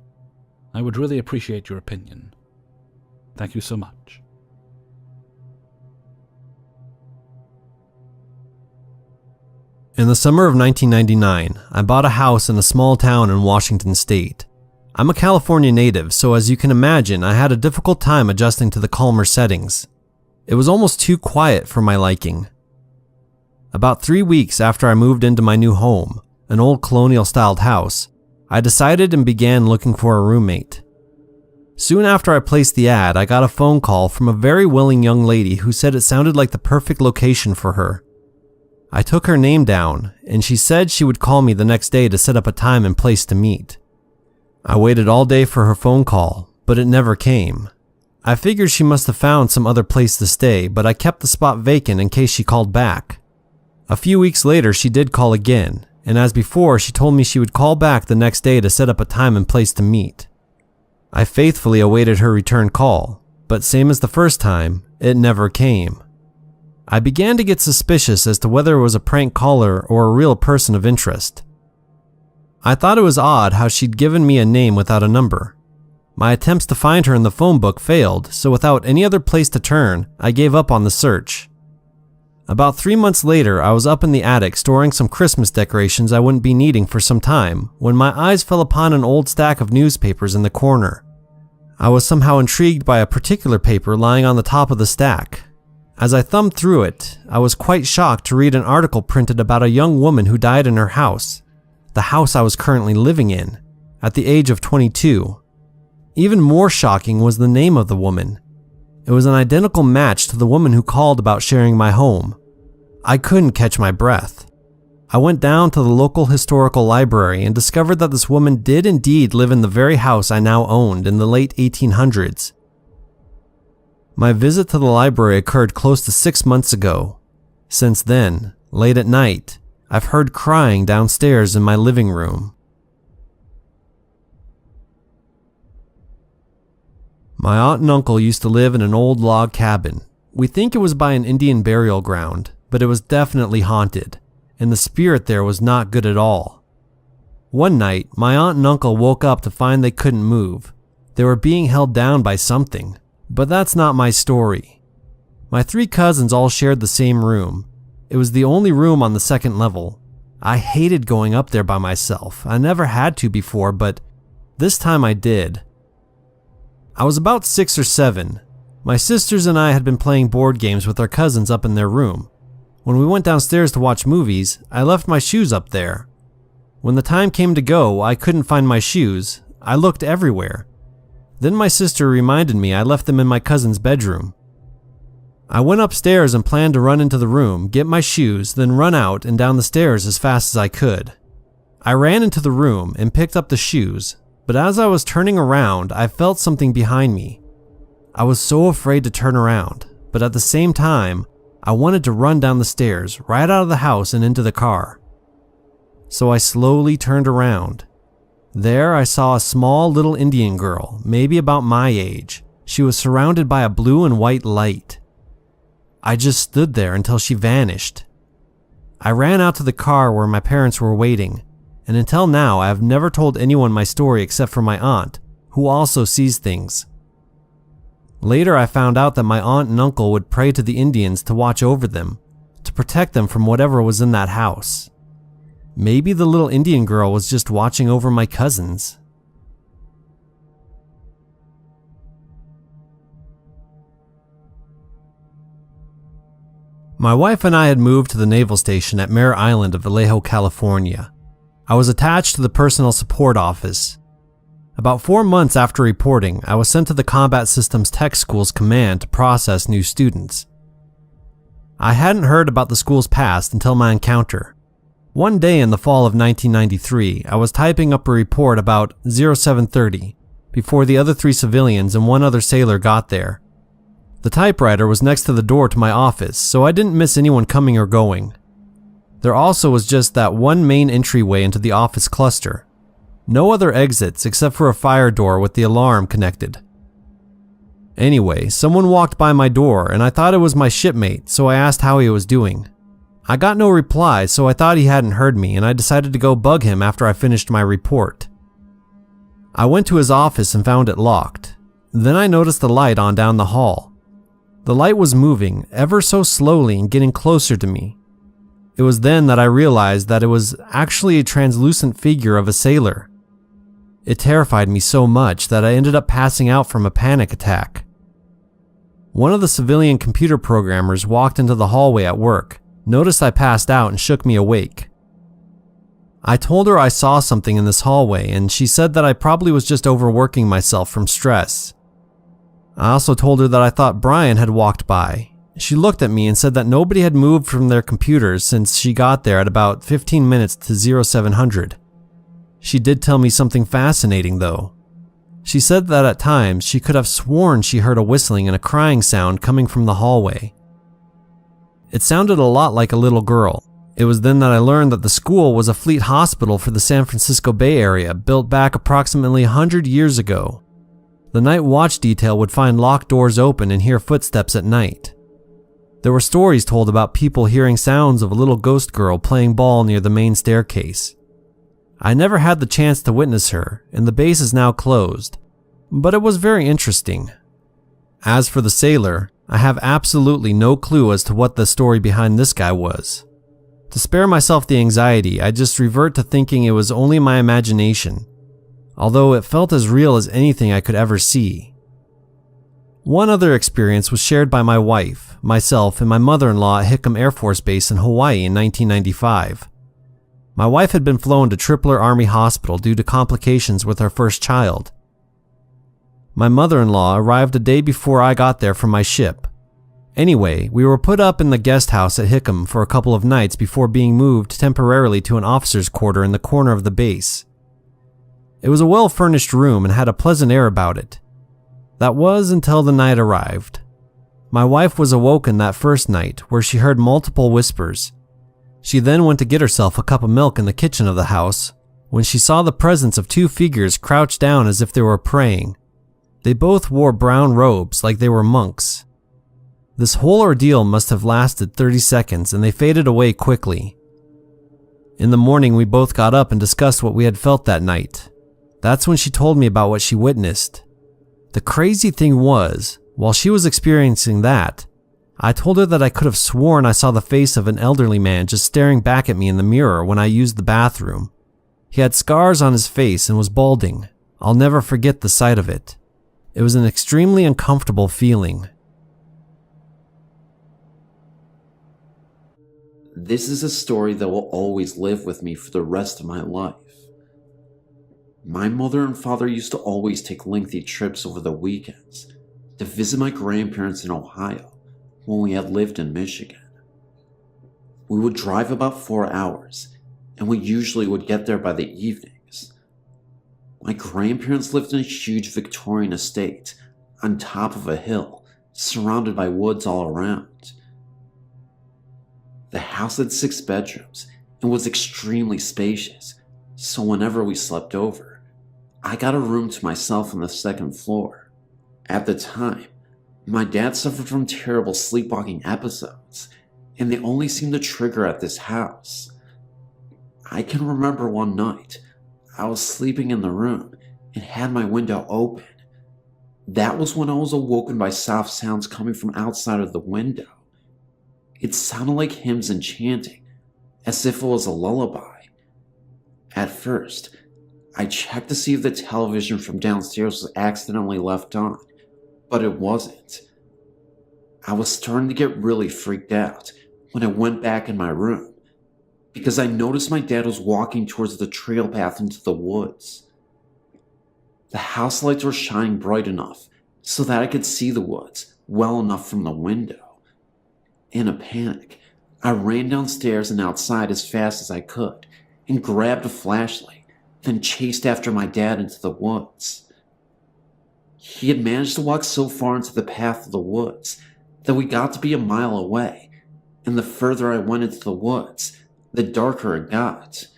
I would really appreciate your opinion. Thank you so much. In the summer of 1999, I bought a house in a small town in Washington state. I'm a California native, so as you can imagine, I had a difficult time adjusting to the calmer settings. It was almost too quiet for my liking. About 3 weeks after I moved into my new home, an old colonial-styled house, I decided and began looking for a roommate. Soon after I placed the ad, I got a phone call from a very willing young lady who said it sounded like the perfect location for her. I took her name down, and she said she would call me the next day to set up a time and place to meet. I waited all day for her phone call, but it never came. I figured she must have found some other place to stay, but I kept the spot vacant in case she called back. A few weeks later, she did call again, and as before, she told me she would call back the next day to set up a time and place to meet. I faithfully awaited her return call, but same as the first time, it never came. I began to get suspicious as to whether it was a prank caller or a real person of interest. I thought it was odd how she'd given me a name without a number. My attempts to find her in the phone book failed, so without any other place to turn, I gave up on the search. About 3 months later, I was up in the attic storing some Christmas decorations I wouldn't be needing for some time when my eyes fell upon an old stack of newspapers in the corner. I was somehow intrigued by a particular paper lying on the top of the stack. As I thumbed through it, I was quite shocked to read an article printed about a young woman who died in her house, the house I was currently living in, at the age of 22. Even more shocking was the name of the woman. It was an identical match to the woman who called about sharing my home. I couldn't catch my breath. I went down to the local historical library and discovered that this woman did indeed live in the very house I now owned in the late 1800s. My visit to the library occurred close to 6 months ago. Since then, late at night, I've heard crying downstairs in my living room. My aunt and uncle used to live in an old log cabin. We think it was by an Indian burial ground, but it was definitely haunted, and the spirit there was not good at all. One night, my aunt and uncle woke up to find they couldn't move. They were being held down by something, but that's not my story. My 3 cousins all shared the same room. It was the only room on the 2nd level. I hated going up there by myself. I never had to before, but this time I did. I was about 6 or 7. My sisters and I had been playing board games with our cousins up in their room. When we went downstairs to watch movies, I left my shoes up there. When the time came to go, I couldn't find my shoes. I looked everywhere. Then my sister reminded me I left them in my cousin's bedroom. I went upstairs and planned to run into the room, get my shoes, then run out and down the stairs as fast as I could. I ran into the room and picked up the shoes, but as I was turning around, I felt something behind me. I was so afraid to turn around, but at the same time, I wanted to run down the stairs, right out of the house and into the car. So I slowly turned around. There I saw a small little Indian girl, maybe about my age. She was surrounded by a blue and white light. I just stood there until she vanished. I ran out to the car where my parents were waiting, and until now I have never told anyone my story except for my aunt, who also sees things. Later I found out that my aunt and uncle would pray to the Indians to watch over them, to protect them from whatever was in that house. Maybe the little Indian girl was just watching over my cousins. My wife and I had moved to the naval station at Mare Island of Vallejo, California. I was attached to the personnel support office. About 4 months after reporting, I was sent to the Combat Systems Tech School's command to process new students. I hadn't heard about the school's past until my encounter. One day in the fall of 1993, I was typing up a report about 0730 before the other 3 civilians and 1 other sailor got there. The typewriter was next to the door to my office, so I didn't miss anyone coming or going. There also was just that one main entryway into the office cluster. No other exits except for a fire door with the alarm connected. Anyway, someone walked by my door and I thought it was my shipmate, so I asked how he was doing. I got no reply, so I thought he hadn't heard me and I decided to go bug him after I finished my report. I went to his office and found it locked. Then I noticed the light on down the hall. The light was moving ever so slowly and getting closer to me. It was then that I realized that it was actually a translucent figure of a sailor. It terrified me so much that I ended up passing out from a panic attack. One of the civilian computer programmers walked into the hallway at work, noticed I passed out and shook me awake. I told her I saw something in this hallway and she said that I probably was just overworking myself from stress. I also told her that I thought Brian had walked by. She looked at me and said that nobody had moved from their computers since she got there at about 15 minutes to 0700. She did tell me something fascinating though. She said that at times she could have sworn she heard a whistling and a crying sound coming from the hallway. It sounded a lot like a little girl. It was then that I learned that the school was a fleet hospital for the San Francisco Bay Area built back approximately 100 years ago. The night watch detail would find locked doors open and hear footsteps at night. There were stories told about people hearing sounds of a little ghost girl playing ball near the main staircase. I never had the chance to witness her, and the base is now closed, but it was very interesting. As for the sailor, I have absolutely no clue as to what the story behind this guy was. To spare myself the anxiety, I just revert to thinking it was only my imagination, although it felt as real as anything I could ever see. One other experience was shared by my wife, myself, and my mother-in-law at Hickam Air Force Base in Hawaii in 1995. My wife had been flown to Tripler Army Hospital due to complications with her first child. My mother-in-law arrived a day before I got there from my ship. Anyway, we were put up in the guest house at Hickam for a couple of nights before being moved temporarily to an officer's quarter in the corner of the base. It was a well-furnished room and had a pleasant air about it. That was until the night arrived. My wife was awoken that first night where she heard multiple whispers. She then went to get herself a cup of milk in the kitchen of the house when she saw the presence of 2 figures crouched down as if they were praying. They both wore brown robes like they were monks. This whole ordeal must have lasted 30 seconds and they faded away quickly. In the morning we both got up and discussed what we had felt that night. That's when she told me about what she witnessed. The crazy thing was, while she was experiencing that, I told her that I could have sworn I saw the face of an elderly man just staring back at me in the mirror when I used the bathroom. He had scars on his face and was balding. I'll never forget the sight of it. It was an extremely uncomfortable feeling. This is a story that will always live with me for the rest of my life. My mother and father used to always take lengthy trips over the weekends to visit my grandparents in Ohio, when we had lived in Michigan. We would drive about 4 hours, and we usually would get there by the evenings. My grandparents lived in a huge Victorian estate on top of a hill, surrounded by woods all around. The house had 6 bedrooms and was extremely spacious, so whenever we slept over, I got a room to myself on the 2nd floor. At the time, my dad suffered from terrible sleepwalking episodes, and they only seemed to trigger at this house. I can remember one night, I was sleeping in the room and had my window open. That was when I was awoken by soft sounds coming from outside of the window. It sounded like hymns and chanting, as if it was a lullaby. At first, I checked to see if the television from downstairs was accidentally left on, but it wasn't. I was starting to get really freaked out when I went back in my room, because I noticed my dad was walking towards the trail path into the woods. The house lights were shining bright enough so that I could see the woods well enough from the window. In a panic, I ran downstairs and outside as fast as I could and grabbed a flashlight, then chased after my dad into the woods. He had managed to walk so far into the path of the woods that we got to be a mile away, and the further I went into the woods, the darker it got.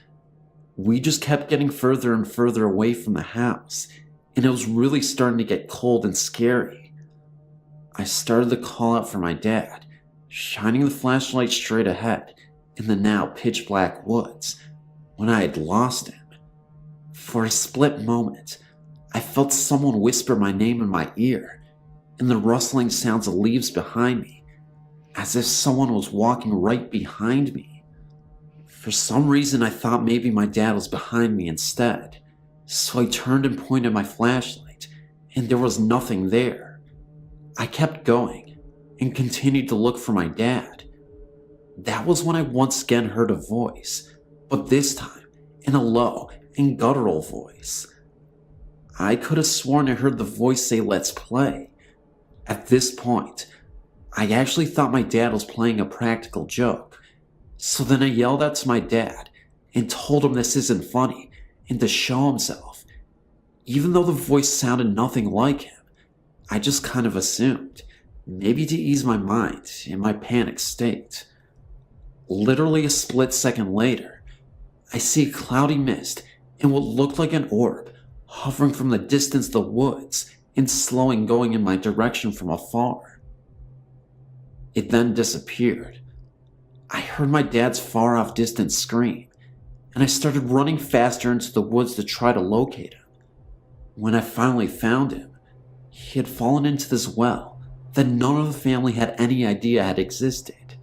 We just kept getting further and further away from the house, and it was really starting to get cold and scary. I started to call out for my dad, shining the flashlight straight ahead in the now pitch black woods, when I had lost him. For a split moment, I felt someone whisper my name in my ear, and the rustling sounds of leaves behind me, as if someone was walking right behind me. For some reason, I thought maybe my dad was behind me instead, so I turned and pointed my flashlight, and there was nothing there. I kept going and continued to look for my dad. That was when I once again heard a voice, but this time in a low and guttural voice. I could have sworn I heard the voice say, "Let's play." At this point, I actually thought my dad was playing a practical joke, so then I yelled out to my dad and told him this isn't funny and to show himself. Even though the voice sounded nothing like him, I just kind of assumed, maybe to ease my mind in my panic state. Literally a split second later, I see a cloudy mist and what looked like an orb hovering from the distance of the woods and slowing going in my direction from afar. It then disappeared. I heard my dad's far-off distant scream, and I started running faster into the woods to try to locate him. When I finally found him, he had fallen into this well that none of the family had any idea had existed.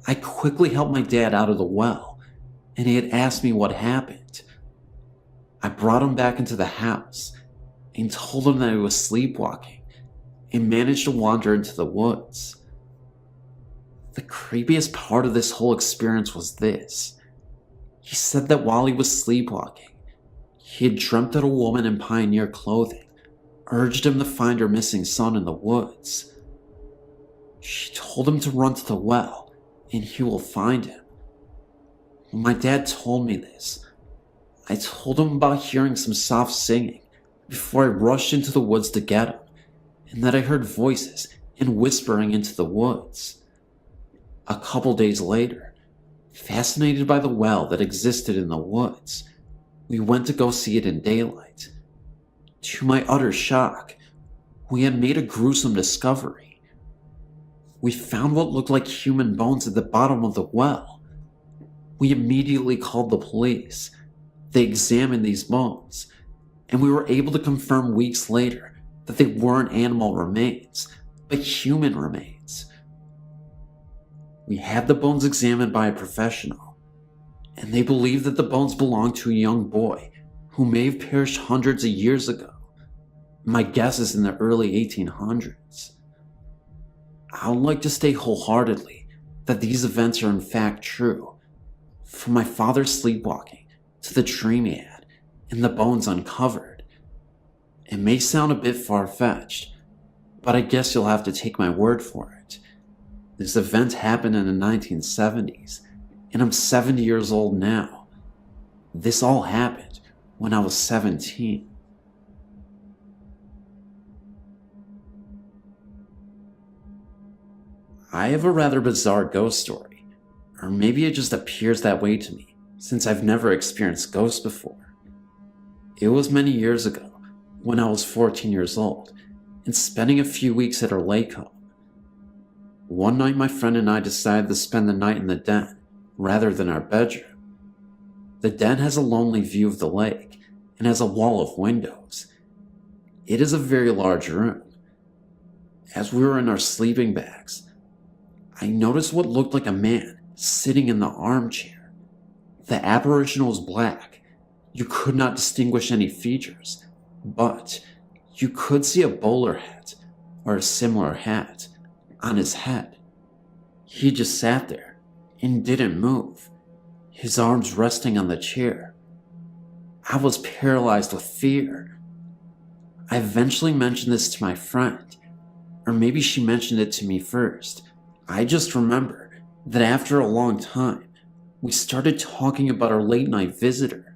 I quickly helped my dad out of the well, and he had asked me what happened. I brought him back into the house and told him that he was sleepwalking and managed to wander into the woods. The creepiest part of this whole experience was this. He said that while he was sleepwalking, he had dreamt that a woman in pioneer clothing urged him to find her missing son in the woods. She told him to run to the well and he will find him. When my dad told me this, I told him about hearing some soft singing before I rushed into the woods to get him, and that I heard voices and whispering into the woods. A couple days later, fascinated by the well that existed in the woods, we went to go see it in daylight. To my utter shock, we had made a gruesome discovery. We found what looked like human bones at the bottom of the well. We immediately called the police. They examined these bones, and we were able to confirm weeks later that they weren't animal remains, but human remains. We had the bones examined by a professional, and they believed that the bones belonged to a young boy who may have perished hundreds of years ago. My guess is in the early 1800s. I would like to state wholeheartedly that these events are in fact true, from my father's sleepwalking to the dream he had and the bones uncovered. It may sound a bit far-fetched, but I guess you'll have to take my word for it. This event happened in the 1970s, and I'm 70 years old now. This all happened when I was 17. I have a rather bizarre ghost story, or maybe it just appears that way to me, since I've never experienced ghosts before. It was many years ago, when I was 14 years old, and spending a few weeks at our lake home. One night my friend and I decided to spend the night in the den, rather than our bedroom. The den has a lonely view of the lake, and has a wall of windows. It is a very large room. As we were in our sleeping bags, I noticed what looked like a man sitting in the armchair. The apparition was black. You could not distinguish any features, but you could see a bowler hat, or a similar hat, on his head. He just sat there and didn't move, his arms resting on the chair. I was paralyzed with fear. I eventually mentioned this to my friend, or maybe she mentioned it to me first. I just remember that after a long time, we started talking about our late night visitor.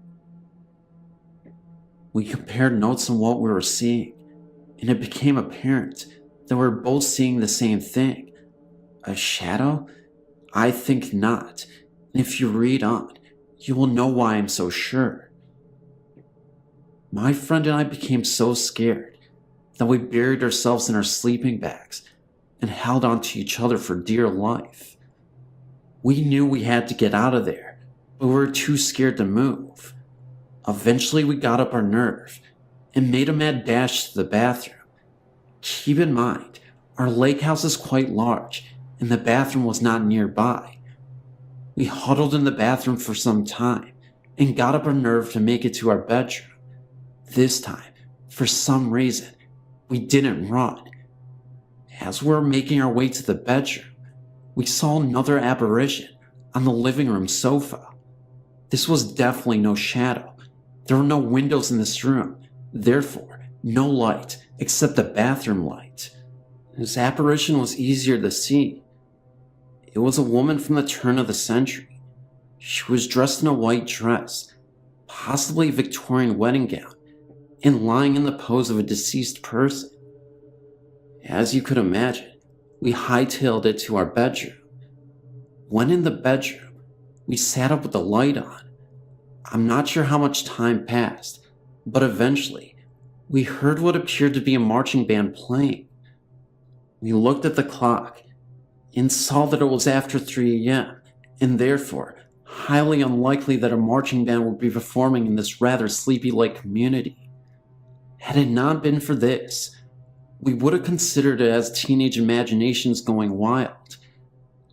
We compared notes on what we were seeing, and it became apparent that we were both seeing the same thing. A shadow? I think not, and if you read on, you will know why I'm so sure. My friend and I became so scared that we buried ourselves in our sleeping bags and held on to each other for dear life. We knew we had to get out of there, but we were too scared to move. Eventually we got up our nerve and made a mad dash to the bathroom. Keep in mind, our lake house is quite large and the bathroom was not nearby. We huddled in the bathroom for some time and got up our nerve to make it to our bedroom. This time, for some reason, we didn't run. As we were making our way to the bedroom, we saw another apparition on the living room sofa. This was definitely no shadow. There were no windows in this room, therefore no light except the bathroom light. This apparition was easier to see. It was a woman from the turn of the century. She was dressed in a white dress, possibly a Victorian wedding gown, and lying in the pose of a deceased person. As you could imagine, we hightailed it to our bedroom. When in the bedroom, we sat up with the light on. I'm not sure how much time passed, but eventually, we heard what appeared to be a marching band playing. We looked at the clock and saw that it was after 3 a.m., and therefore highly unlikely that a marching band would be performing in this rather sleepy-like community. Had it not been for this, we would have considered it as teenage imaginations going wild.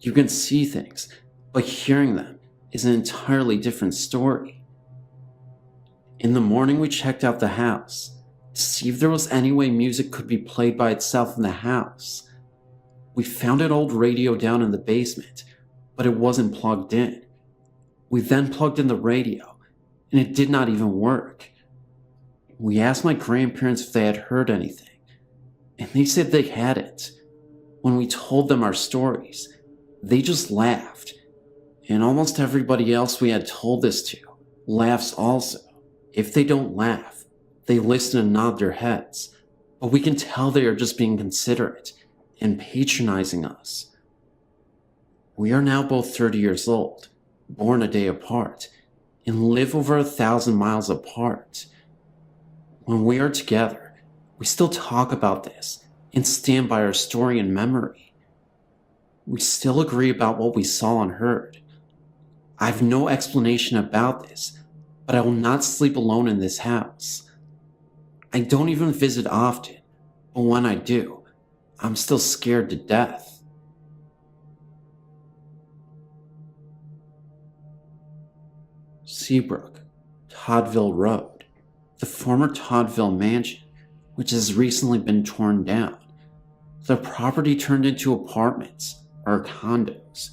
You can see things, but hearing them is an entirely different story. In the morning, we checked out the house to see if there was any way music could be played by itself in the house. We found an old radio down in the basement, but it wasn't plugged in. We then plugged in the radio, and it did not even work. We asked my grandparents if they had heard anything, and they said they hadn't. When we told them our stories, they just laughed, and almost everybody else we had told this to laughs also. If they don't laugh, they listen and nod their heads, but we can tell they are just being considerate and patronizing us. We are now both 30 years old, born a day apart, and live over 1,000 miles apart. When we are together, we still talk about this and stand by our story and memory. We still agree about what we saw and heard. I have no explanation about this, but I will not sleep alone in this house. I don't even visit often, but when I do, I'm still scared to death. Seabrook, Toddville Road, the former Toddville mansion, which has recently been torn down. The property turned into apartments, or condos.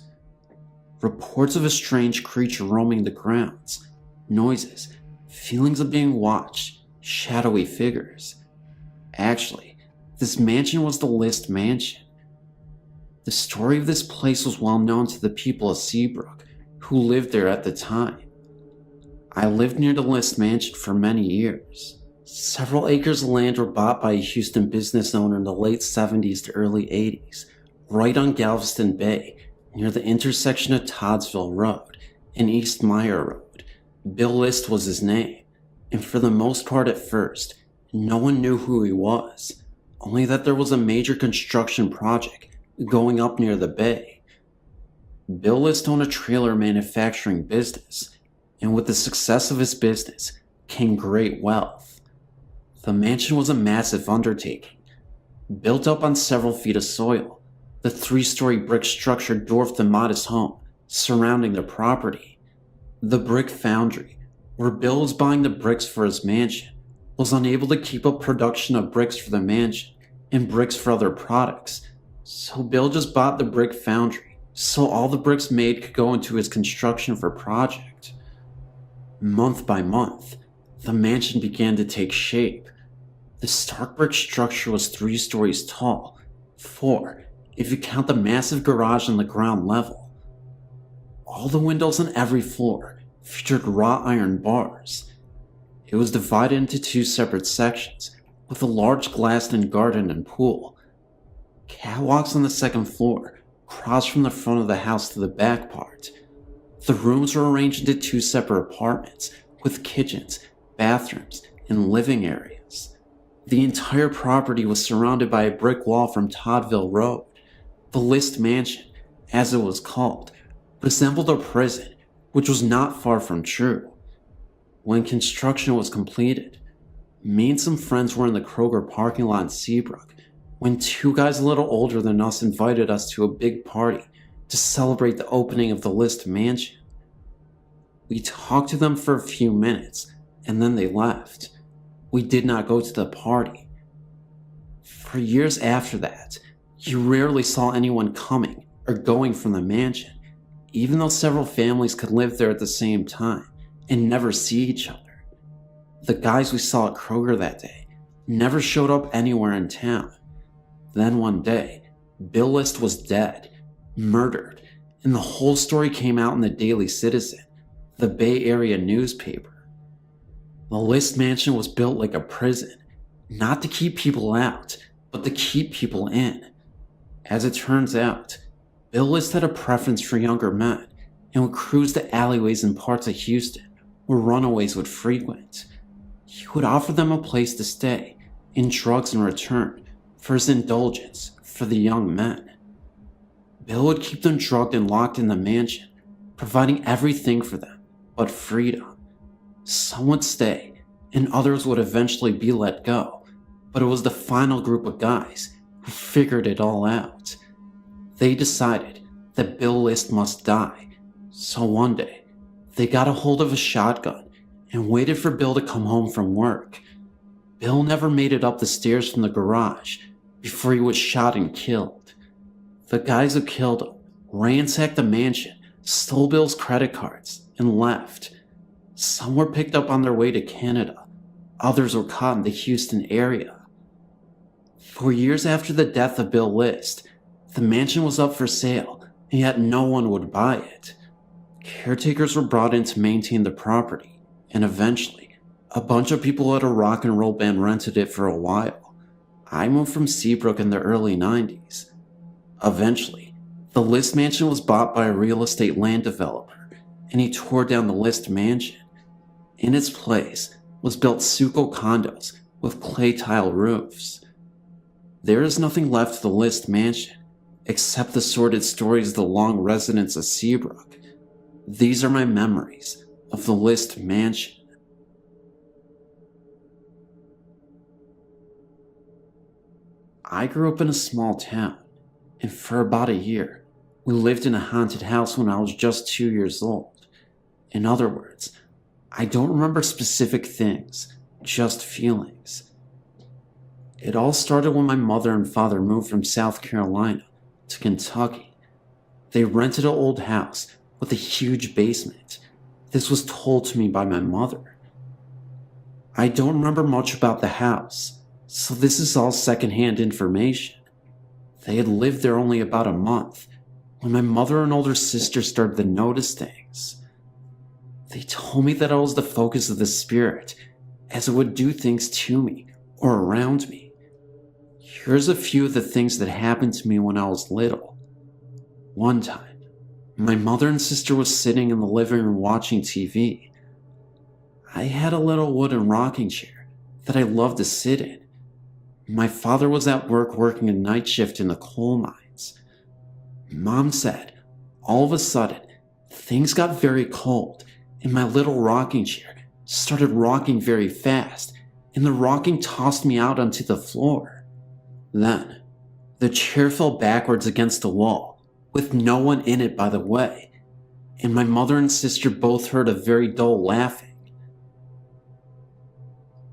Reports of a strange creature roaming the grounds, noises, feelings of being watched, shadowy figures. Actually, this mansion was the List mansion. The story of this place was well known to the people of Seabrook who lived there at the time. I lived near the List Mansion for many years. Several acres of land were bought by a Houston business owner in the late 70s to early 80s, right on Galveston Bay, near the intersection of Toddsville Road and East Meyer Road. Bill List was his name, and for the most part at first, no one knew who he was, only that there was a major construction project going up near the bay. Bill List owned a trailer manufacturing business, and with the success of his business came great wealth. The mansion was a massive undertaking. Built up on several feet of soil, the 3-story brick structure dwarfed the modest home surrounding the property. The brick foundry, where Bill was buying the bricks for his mansion, was unable to keep up production of bricks for the mansion and bricks for other products, so Bill just bought the brick foundry so all the bricks made could go into his construction for project. Month by month, the mansion began to take shape. The stark brick structure was 3 stories tall, 4 if you count the massive garage on the ground level. All the windows on every floor featured wrought iron bars. It was divided into 2 separate sections, with a large glassed-in garden and pool. Catwalks on the second floor crossed from the front of the house to the back part. The rooms were arranged into 2 separate apartments, with kitchens, bathrooms, and living areas. The entire property was surrounded by a brick wall from Toddville Road. The List Mansion, as it was called, resembled a prison, which was not far from true. When construction was completed, me and some friends were in the Kroger parking lot in Seabrook when 2 guys a little older than us invited us to a big party to celebrate the opening of the List Mansion. We talked to them for a few minutes, and then they left. We did not go to the party. For years after that, you rarely saw anyone coming or going from the mansion, even though several families could live there at the same time and never see each other. The guys we saw at Kroger that day never showed up anywhere in town. Then one day, Bill List was dead, murdered, and the whole story came out in the Daily Citizen, the Bay Area newspaper. The List Mansion was built like a prison, not to keep people out, but to keep people in. As it turns out, Bill List had a preference for younger men and would cruise the alleyways in parts of Houston where runaways would frequent. He would offer them a place to stay and drugs in return for his indulgence for the young men. Bill would keep them drugged and locked in the mansion, providing everything for them but freedom. Some would stay, and others would eventually be let go, but it was the final group of guys who figured it all out. They decided that Bill List must die, so one day, they got a hold of a shotgun and waited for Bill to come home from work. Bill never made it up the stairs from the garage before he was shot and killed. The guys who killed him ransacked the mansion, stole Bill's credit cards, and left. Some were picked up on their way to Canada. Others were caught in the Houston area. For years after the death of Bill List, the mansion was up for sale, and yet no one would buy it. Caretakers were brought in to maintain the property, and eventually, a bunch of people at a rock and roll band rented it for a while. I moved from Seabrook in the early 90s. Eventually, the List Mansion was bought by a real estate land developer, and he tore down the List Mansion. In its place was built Suco condos with clay tile roofs. There is nothing left of the List Mansion except the sordid stories of the long residents of Seabrook. These are my memories of the List Mansion. I grew up in a small town, and for about a year, we lived in a haunted house when I was just 2 years old. In other words, I don't remember specific things, just feelings. It all started when my mother and father moved from South Carolina to Kentucky. They rented an old house with a huge basement. This was told to me by my mother. I don't remember much about the house, so this is all secondhand information. They had lived there only about a month when my mother and older sister started to notice things. They told me that I was the focus of the spirit, as it would do things to me or around me. Here's a few of the things that happened to me when I was little. One time, my mother and sister was sitting in the living room watching TV. I had a little wooden rocking chair that I loved to sit in. My father was at work working a night shift in the coal mines. Mom said, all of a sudden, things got very cold and my little rocking chair started rocking very fast, and the rocking tossed me out onto the floor. Then, the chair fell backwards against the wall, with no one in it by the way, and my mother and sister both heard a very dull laughing.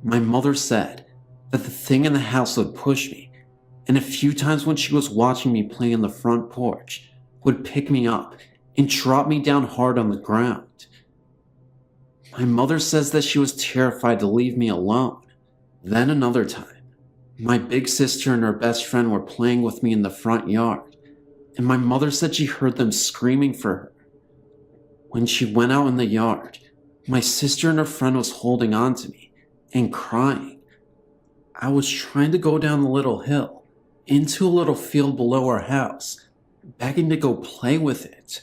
My mother said that the thing in the house would push me, and a few times when she was watching me play on the front porch, would pick me up and drop me down hard on the ground. My mother says that she was terrified to leave me alone. Then another time, my big sister and her best friend were playing with me in the front yard, and my mother said she heard them screaming for her. When she went out in the yard, my sister and her friend was holding on to me and crying. I was trying to go down the little hill into a little field below our house, begging to go play with it.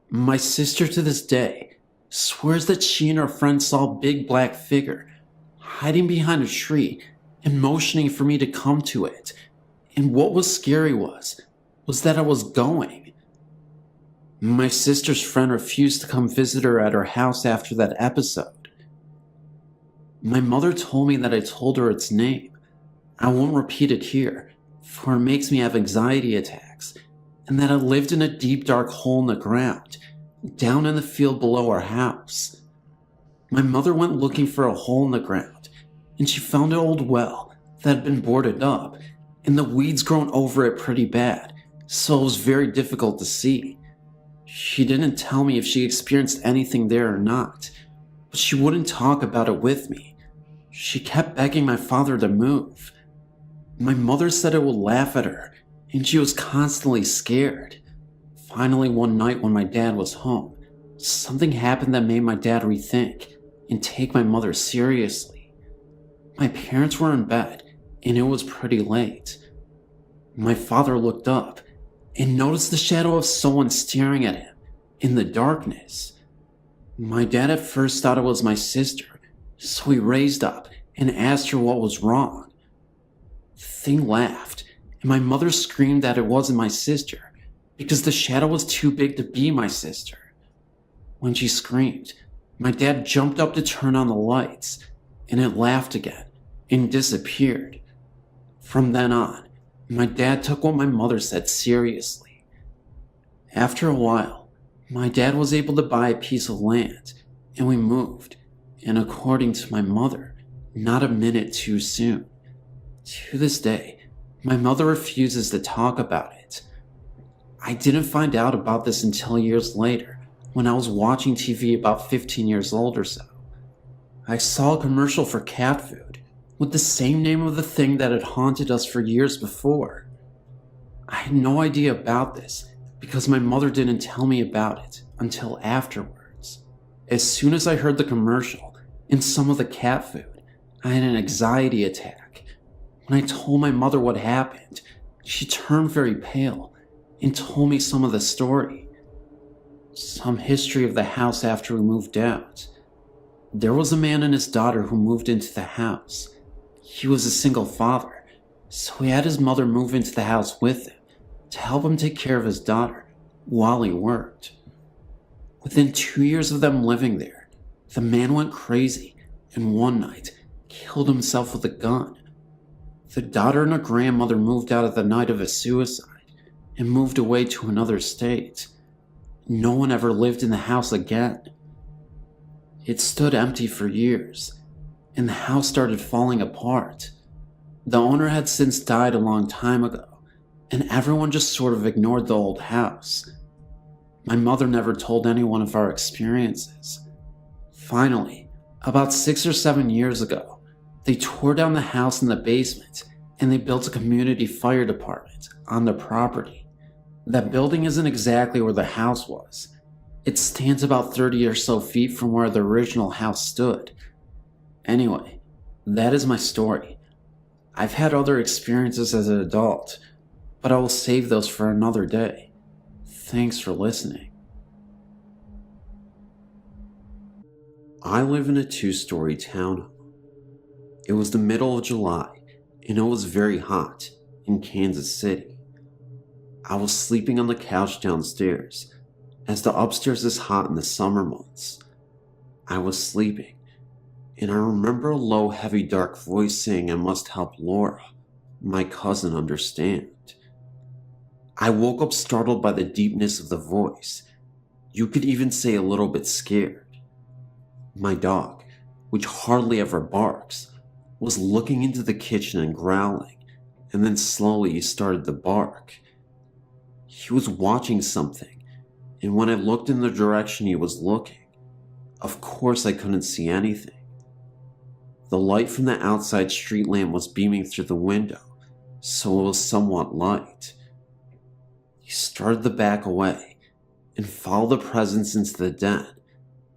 My sister to this day swears that she and her friend saw a big black figure hiding behind a tree and motioning for me to come to it. And what was scary was that I was going. My sister's friend refused to come visit her at her house after that episode. My mother told me that I told her its name. I won't repeat it here, for it makes me have anxiety attacks, and that I lived in a deep dark hole in the ground, down in the field below our house. My mother went looking for a hole in the ground, and she found an old well that had been boarded up, and the weeds grown over it pretty bad, so it was very difficult to see. She didn't tell me if she experienced anything there or not, but she wouldn't talk about it with me. She kept begging my father to move. My mother said it would laugh at her, and she was constantly scared. Finally, one night when my dad was home, something happened that made my dad rethink and take my mother seriously. My parents were in bed, and it was pretty late. My father looked up and noticed the shadow of someone staring at him in the darkness. My dad at first thought it was my sister, so he raised up and asked her what was wrong. The thing laughed, and my mother screamed that it wasn't my sister, because the shadow was too big to be my sister. When she screamed, my dad jumped up to turn on the lights, and it laughed again and disappeared. From then on, my dad took what my mother said seriously. After a while, my dad was able to buy a piece of land, and we moved, and according to my mother, not a minute too soon. To this day, my mother refuses to talk about it. I didn't find out about this until years later, when I was watching TV about 15 years old or so. I saw a commercial for cat food, with the same name of the thing that had haunted us for years before. I had no idea about this, because my mother didn't tell me about it until afterwards. As soon as I heard the commercial and some of the cat food, I had an anxiety attack. When I told my mother what happened, she turned very pale and told me some of the story. Some history of the house after we moved out. There was a man and his daughter who moved into the house. He was a single father, so he had his mother move into the house with him to help him take care of his daughter while he worked. Within 2 years of them living there, the man went crazy and one night killed himself with a gun. The daughter and her grandmother moved out at the night of his suicide and moved away to another state. No one ever lived in the house again. It stood empty for years, and the house started falling apart. The owner had since died a long time ago, and everyone just sort of ignored the old house. My mother never told anyone of our experiences. Finally, about 6 or 7 years ago, they tore down the house in the basement and they built a community fire department on their property. That building isn't exactly where the house was. It stands about 30 or so feet from where the original house stood. Anyway, that is my story. I've had other experiences as an adult, but I will save those for another day. Thanks for listening. I live in a 2-story townhome. It was the middle of July, and it was very hot in Kansas City. I was sleeping on the couch downstairs, as the upstairs is hot in the summer months. I was sleeping, and I remember a low, heavy, dark voice saying I must help Laura, my cousin, understand. I woke up startled by the deepness of the voice. You could even say a little bit scared. My dog, which hardly ever barks, was looking into the kitchen and growling, and then slowly he started to bark. He was watching something, and when I looked in the direction he was looking, of course I couldn't see anything. The light from the outside street lamp was beaming through the window, so it was somewhat light. He started to back away and follow the presence into the den,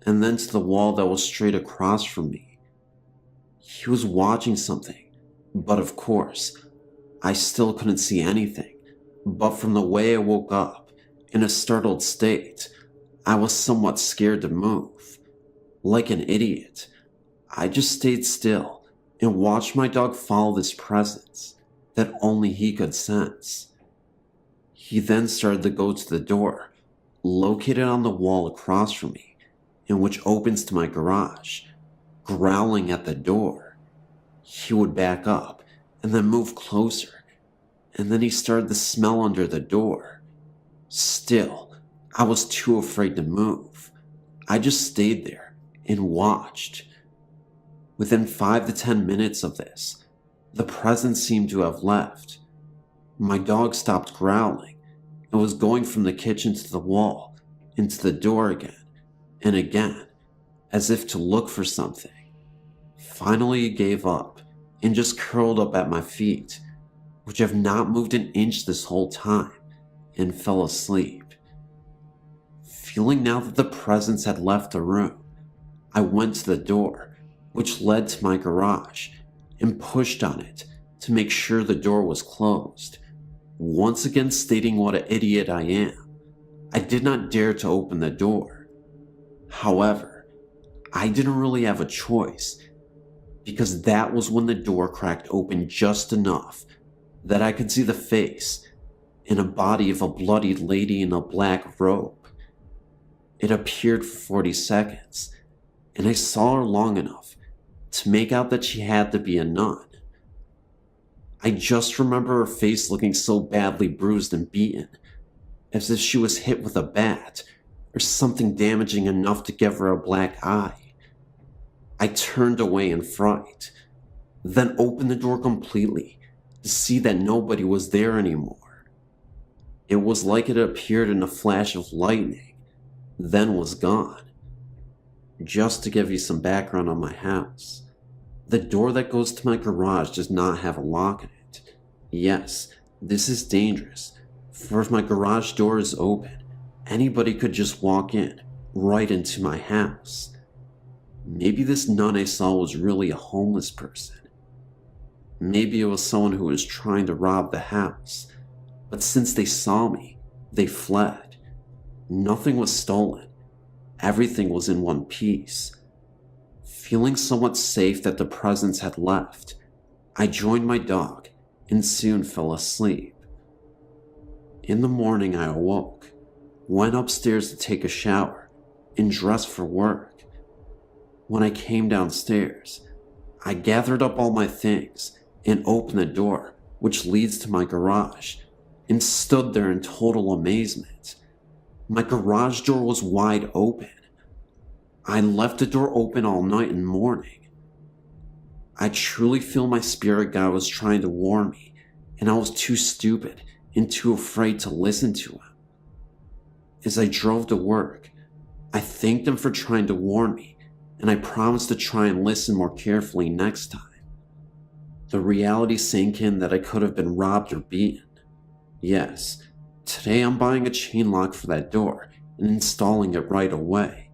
and then to the wall that was straight across from me. He was watching something, but of course, I still couldn't see anything. But from the way I woke up, in a startled state, I was somewhat scared to move. Like an idiot, I just stayed still and watched my dog follow this presence that only he could sense. He then started to go to the door, located on the wall across from me, and which opens to my garage, growling at the door. He would back up and then move closer, and then he started to smell under the door. Still, I was too afraid to move. I just stayed there and watched. Within 5 to 10 minutes of this, the presence seemed to have left. My dog stopped growling and was going from the kitchen to the wall, into the door again and again, as if to look for something. Finally, he gave up and just curled up at my feet, which have not moved an inch this whole time, and fell asleep. Feeling now that the presence had left the room, I went to the door, which led to my garage, and pushed on it to make sure the door was closed. Once again stating what an idiot I am, I did not dare to open the door. However, I didn't really have a choice, because that was when the door cracked open just enough that I could see the face and a body of a bloodied lady in a black robe. It appeared for 40 seconds, and I saw her long enough to make out that she had to be a nun. I just remember her face looking so badly bruised and beaten, as if she was hit with a bat or something damaging enough to give her a black eye. I turned away in fright, then opened the door completely to see that nobody was there anymore. It was like it appeared in a flash of lightning, then was gone. Just to give you some background on my house, the door that goes to my garage does not have a lock in it. Yes, this is dangerous, for if my garage door is open, anybody could just walk in, right into my house. Maybe this nun I saw was really a homeless person. Maybe it was someone who was trying to rob the house, but since they saw me, they fled. Nothing was stolen. Everything was in one piece. Feeling somewhat safe that the presence had left, I joined my dog and soon fell asleep. In the morning I awoke, went upstairs to take a shower, and dressed for work. When I came downstairs, I gathered up all my things and opened the door which leads to my garage, and stood there in total amazement. My garage door was wide open. I left the door open all night and morning. I truly feel my spirit guide was trying to warn me, and I was too stupid and too afraid to listen to him. As I drove to work, I thanked him for trying to warn me, and I promised to try and listen more carefully next time. The reality sank in that I could have been robbed or beaten. Yes, today I'm buying a chain lock for that door and installing it right away.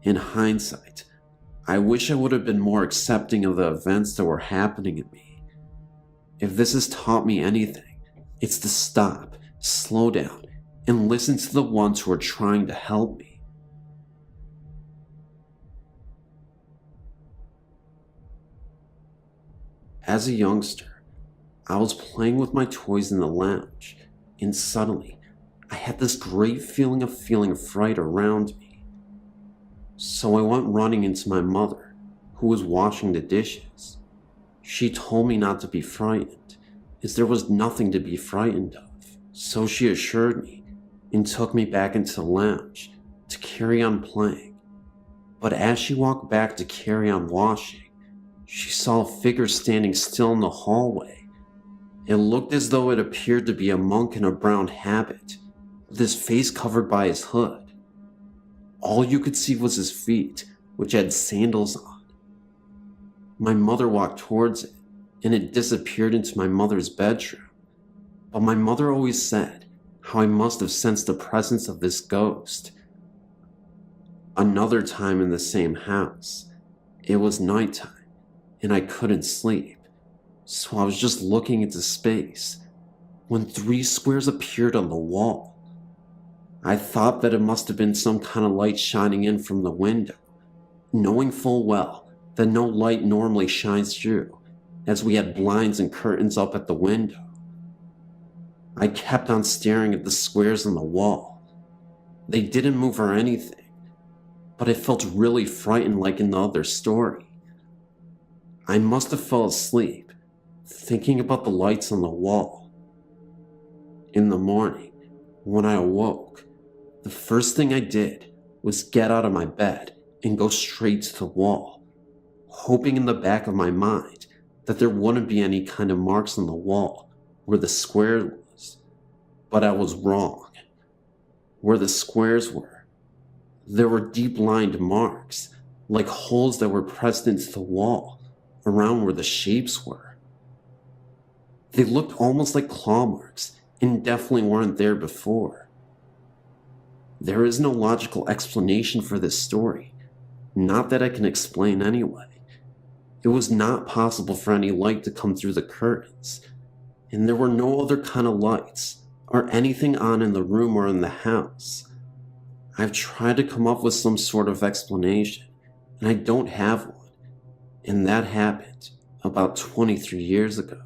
In hindsight, I wish I would have been more accepting of the events that were happening to me. If this has taught me anything, it's to stop, slow down, and listen to the ones who are trying to help me. As a youngster, I was playing with my toys in the lounge, and suddenly, I had this great feeling of fright around me. So I went running into my mother, who was washing the dishes. She told me not to be frightened, as there was nothing to be frightened of. So she assured me, and took me back into the lounge to carry on playing. But as she walked back to carry on washing, she saw a figure standing still in the hallway. It looked as though it appeared to be a monk in a brown habit, with his face covered by his hood. All you could see was his feet, which had sandals on. My mother walked towards it, and it disappeared into my mother's bedroom. But my mother always said how I must have sensed the presence of this ghost. Another time in the same house, it was nighttime, and I couldn't sleep, so I was just looking into space when 3 squares appeared on the wall. I thought that it must have been some kind of light shining in from the window, knowing full well that no light normally shines through, as we had blinds and curtains up at the window. I kept on staring at the squares on the wall. They didn't move or anything, but I felt really frightened like in the other story. I must have fell asleep, thinking about the lights on the wall. In the morning, when I awoke, the first thing I did was get out of my bed and go straight to the wall, hoping in the back of my mind that there wouldn't be any kind of marks on the wall where the square was. But I was wrong. Where the squares were, there were deep-lined marks, like holes that were pressed into the wall, around where the shapes were. They looked almost like claw marks, and definitely weren't there before. There is no logical explanation for this story, not that I can explain anyway. It was not possible for any light to come through the curtains, and there were no other kind of lights or anything on in the room or in the house. I've tried to come up with some sort of explanation, and I don't have one, and that happened about 23 years ago.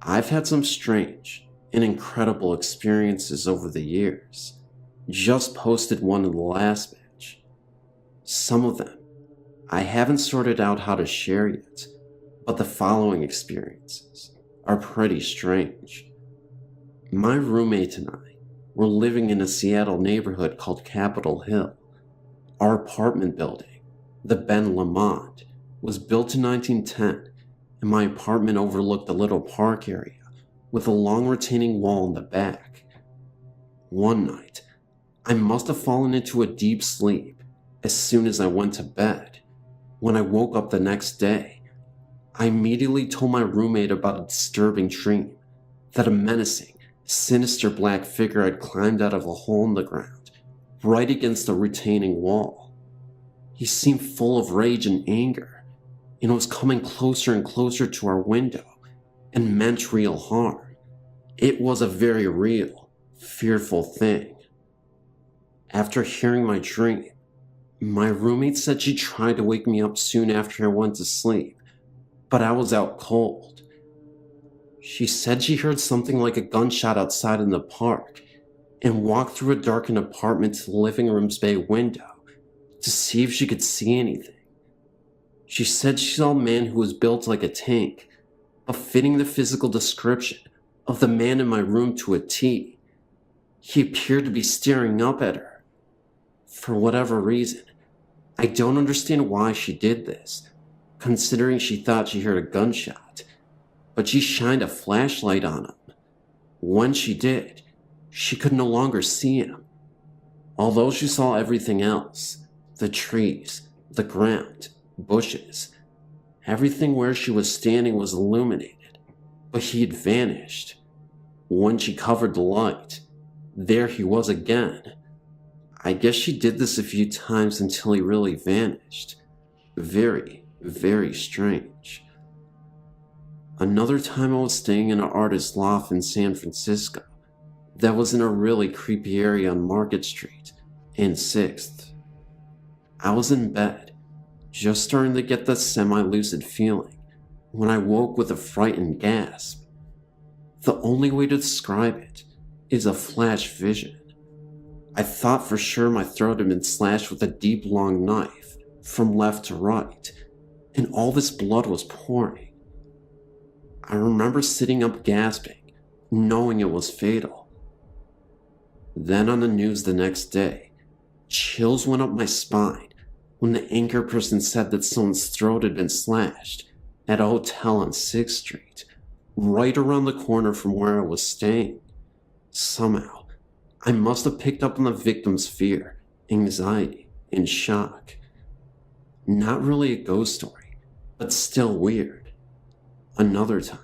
I've had some strange and incredible experiences over the years. Just posted one in the last batch. Some of them I haven't sorted out how to share yet, but the following experiences are pretty strange. My roommate and I were living in a Seattle neighborhood called Capitol Hill. Our apartment building, the Ben Lamont, was built in 1910, and my apartment overlooked a little park area with a long retaining wall in the back. One night, I must have fallen into a deep sleep as soon as I went to bed. When I woke up the next day, I immediately told my roommate about a disturbing dream, that a menacing, sinister black figure had climbed out of a hole in the ground, right against the retaining wall. He seemed full of rage and anger, and was coming closer and closer to our window, and meant real harm. It was a very real, fearful thing. After hearing my dream, my roommate said she tried to wake me up soon after I went to sleep, but I was out cold. She said she heard something like a gunshot outside in the park, and walked through a darkened apartment to the living room's bay window to see if she could see anything. She said she saw a man who was built like a tank, but fitting the physical description of the man in my room to a T. He appeared to be staring up at her. For whatever reason, I don't understand why she did this, considering she thought she heard a gunshot, but she shined a flashlight on him. When she did, she could no longer see him. Although she saw everything else, the trees, the ground, bushes, everything where she was standing was illuminated, but he had vanished. When she covered the light, there he was again. I guess she did this a few times until he really vanished. Very, very strange. Another time I was staying in an artist's loft in San Francisco that was in a really creepy area on Market Street and 6th. I was in bed, just starting to get the semi-lucid feeling, when I woke with a frightened gasp. The only way to describe it is a flash vision. I thought for sure my throat had been slashed with a deep long knife from left to right, and all this blood was pouring. I remember sitting up gasping, knowing it was fatal. Then on the news the next day, chills went up my spine when the anchor person said that someone's throat had been slashed at a hotel on 6th Street, right around the corner from where I was staying. Somehow, I must have picked up on the victim's fear, anxiety, and shock. Not really a ghost story, but still weird. Another time,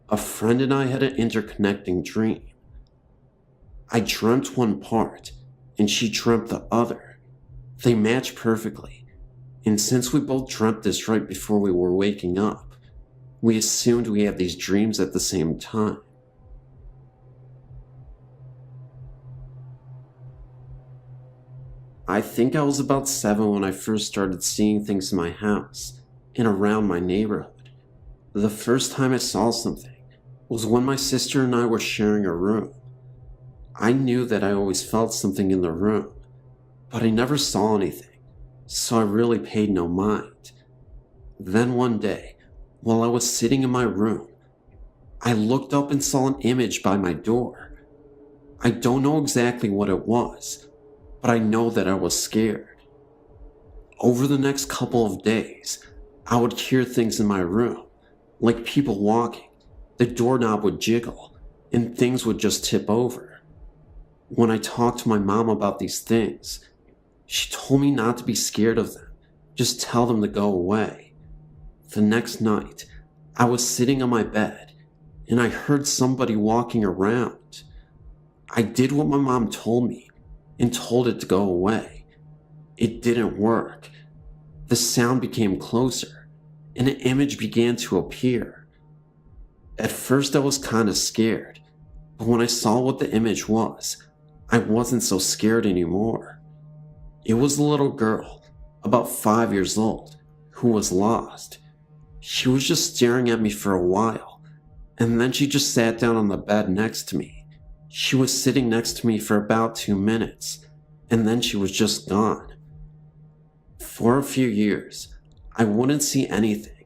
a friend and I had an interconnecting dream. I dreamt one part, and she dreamt the other. They matched perfectly, and since we both dreamt this right before we were waking up, we assumed we had these dreams at the same time. I think I was about 7 when I first started seeing things in my house and around my neighborhood. The first time I saw something was when my sister and I were sharing a room. I knew that I always felt something in the room, but I never saw anything, so I really paid no mind. Then one day, while I was sitting in my room, I looked up and saw an image by my door. I don't know exactly what it was, but I know that I was scared. Over the next couple of days, I would hear things in my room, like people walking, the doorknob would jiggle, and things would just tip over. When I talked to my mom about these things, she told me not to be scared of them, just tell them to go away. The next night, I was sitting on my bed, and I heard somebody walking around. I did what my mom told me, and told it to go away. It didn't work. The sound became closer, and an image began to appear. At first I was kind of scared, but when I saw what the image was, I wasn't so scared anymore. It was a little girl, about 5 years old, who was lost. She was just staring at me for a while, and then she just sat down on the bed next to me. She was sitting next to me for about 2 minutes, and then she was just gone. For a few years, I wouldn't see anything,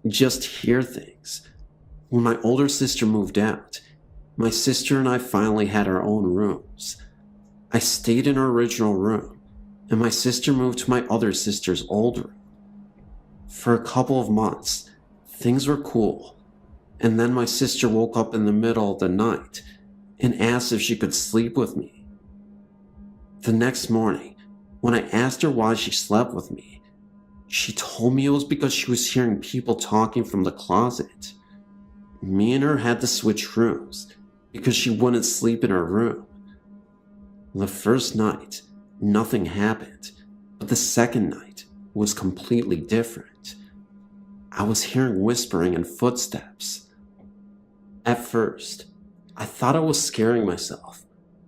just hear things. When my older sister moved out, my sister and I finally had our own rooms. I stayed in her original room, and my sister moved to my other sister's old room. For a couple of months, things were cool, and then my sister woke up in the middle of the night and asked if she could sleep with me. The next morning, when I asked her why she slept with me, she told me it was because she was hearing people talking from the closet. Me and her had to switch rooms because she wouldn't sleep in her room. The first night, nothing happened, but the second night was completely different. I was hearing whispering and footsteps. At first, I thought I was scaring myself,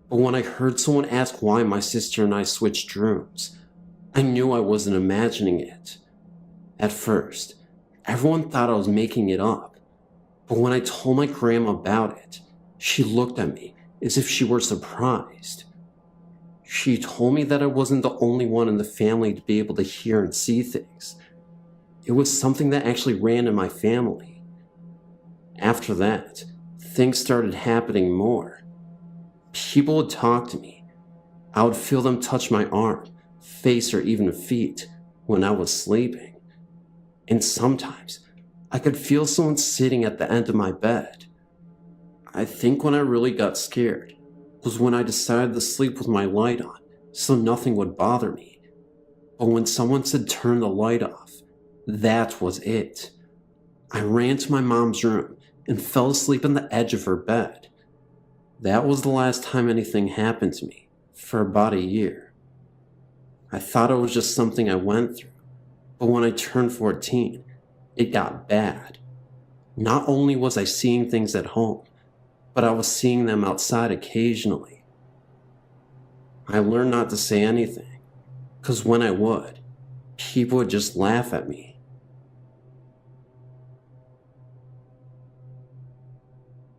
but when I heard someone ask why my sister and I switched rooms, I knew I wasn't imagining it. At first, everyone thought I was making it up, but when I told my grandma about it, she looked at me as if she were surprised. She told me that I wasn't the only one in the family to be able to hear and see things. It was something that actually ran in my family. After that, things started happening more. People would talk to me. I would feel them touch my arm, face, or even feet when I was sleeping. And sometimes, I could feel someone sitting at the end of my bed. I think when I really got scared was when I decided to sleep with my light on so nothing would bother me. But when someone said turn the light off, that was it. I ran to my mom's room and fell asleep on the edge of her bed. That was the last time anything happened to me for about a year. I thought it was just something I went through, but when I turned 14, it got bad. Not only was I seeing things at home, but I was seeing them outside occasionally. I learned not to say anything, because when I would, people would just laugh at me.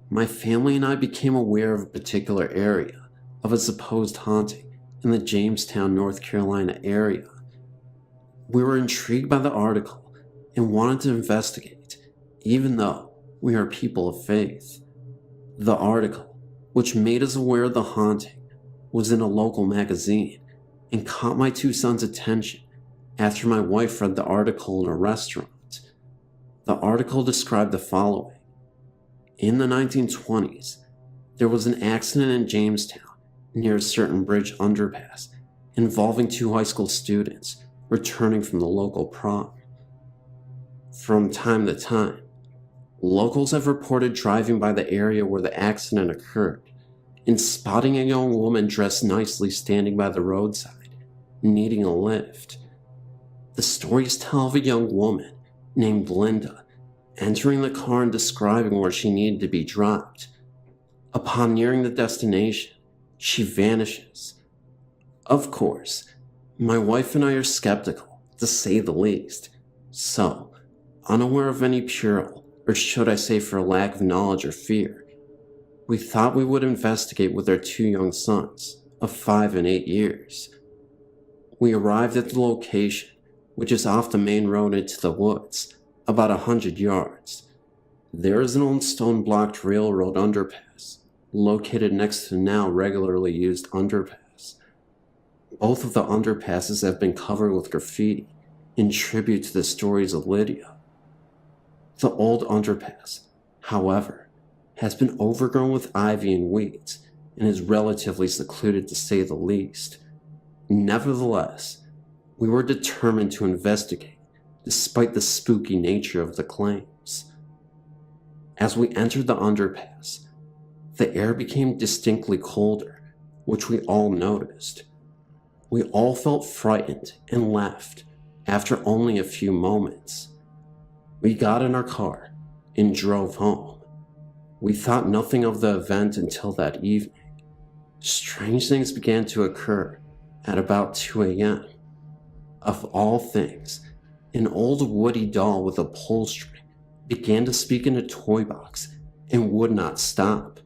My family and I became aware of a particular area of a supposed haunting in the Jamestown, North Carolina area. We were intrigued by the article and wanted to investigate, even though we are people of faith. The article, which made us aware of the haunting, was in a local magazine and caught my two sons' attention after my wife read the article in a restaurant. The article described the following. In the 1920s, there was an accident in Jamestown near a certain bridge underpass involving two high school students returning from the local prom. From time to time, locals have reported driving by the area where the accident occurred and spotting a young woman dressed nicely standing by the roadside, needing a lift. The stories tell of a young woman named Linda entering the car and describing where she needed to be dropped. Upon nearing the destination, she vanishes. Of course, my wife and I are skeptical, to say the least, so, unaware of any peril, or should I say for lack of knowledge or fear, we thought we would investigate with our two young sons, of 5 and 8 years. We arrived at the location, which is off the main road into the woods, about 100 yards. There is an old stone-blocked railroad underpass, located next to the now regularly used underpass. Both of the underpasses have been covered with graffiti in tribute to the stories of Lydia. The old underpass, however, has been overgrown with ivy and weeds and is relatively secluded to say the least. Nevertheless, we were determined to investigate despite the spooky nature of the claims. As we entered the underpass, the air became distinctly colder, which we all noticed. We all felt frightened and left after only a few moments. We got in our car and drove home. We thought nothing of the event until that evening. Strange things began to occur at about 2 a.m. Of all things, an old woody doll with a pull string began to speak in a toy box and would not stop.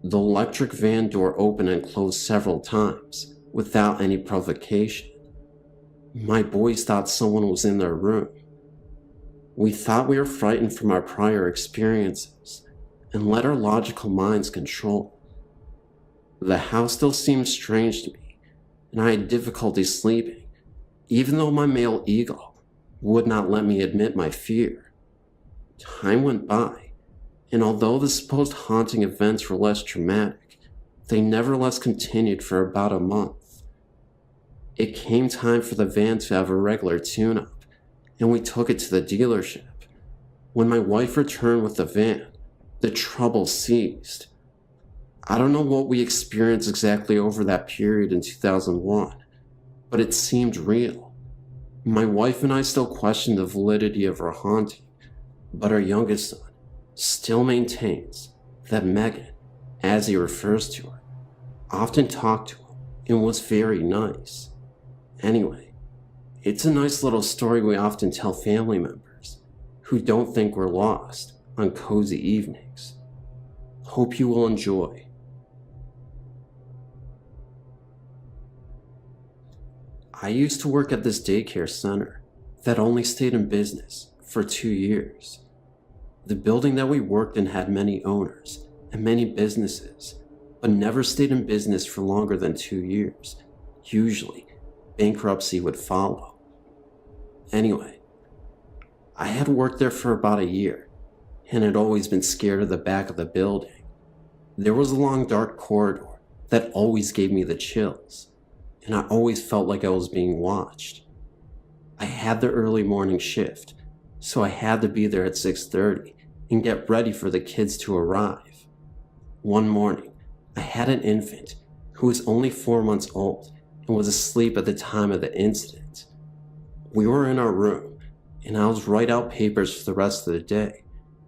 The electric van door opened and closed several times without any provocation. My boys thought someone was in their room. We thought we were frightened from our prior experiences and let our logical minds control. The house still seemed strange to me, and I had difficulty sleeping, even though my male ego would not let me admit my fear. Time went by, and although the supposed haunting events were less dramatic, they nevertheless continued for about a month. It came time for the van to have a regular tune-up, and we took it to the dealership. When my wife returned with the van, the trouble ceased. I don't know what we experienced exactly over that period in 2001, but it seemed real. My wife and I still question the validity of our haunting, but our youngest son still maintains that Megan, as he refers to her, often talked to him and was very nice. Anyway, it's a nice little story we often tell family members who don't think we're lost on cozy evenings. Hope you will enjoy. I used to work at this daycare center that only stayed in business for 2 years. The building that we worked in had many owners and many businesses, but never stayed in business for longer than 2 years. Usually, bankruptcy would follow. Anyway, I had worked there for about a year and had always been scared of the back of the building. There was a long dark corridor that always gave me the chills, and I always felt like I was being watched. I had the early morning shift, so I had to be there at 6:30 and get ready for the kids to arrive. One morning, I had an infant who was only 4 months old and was asleep at the time of the incident. We were in our room, and I was writing out papers for the rest of the day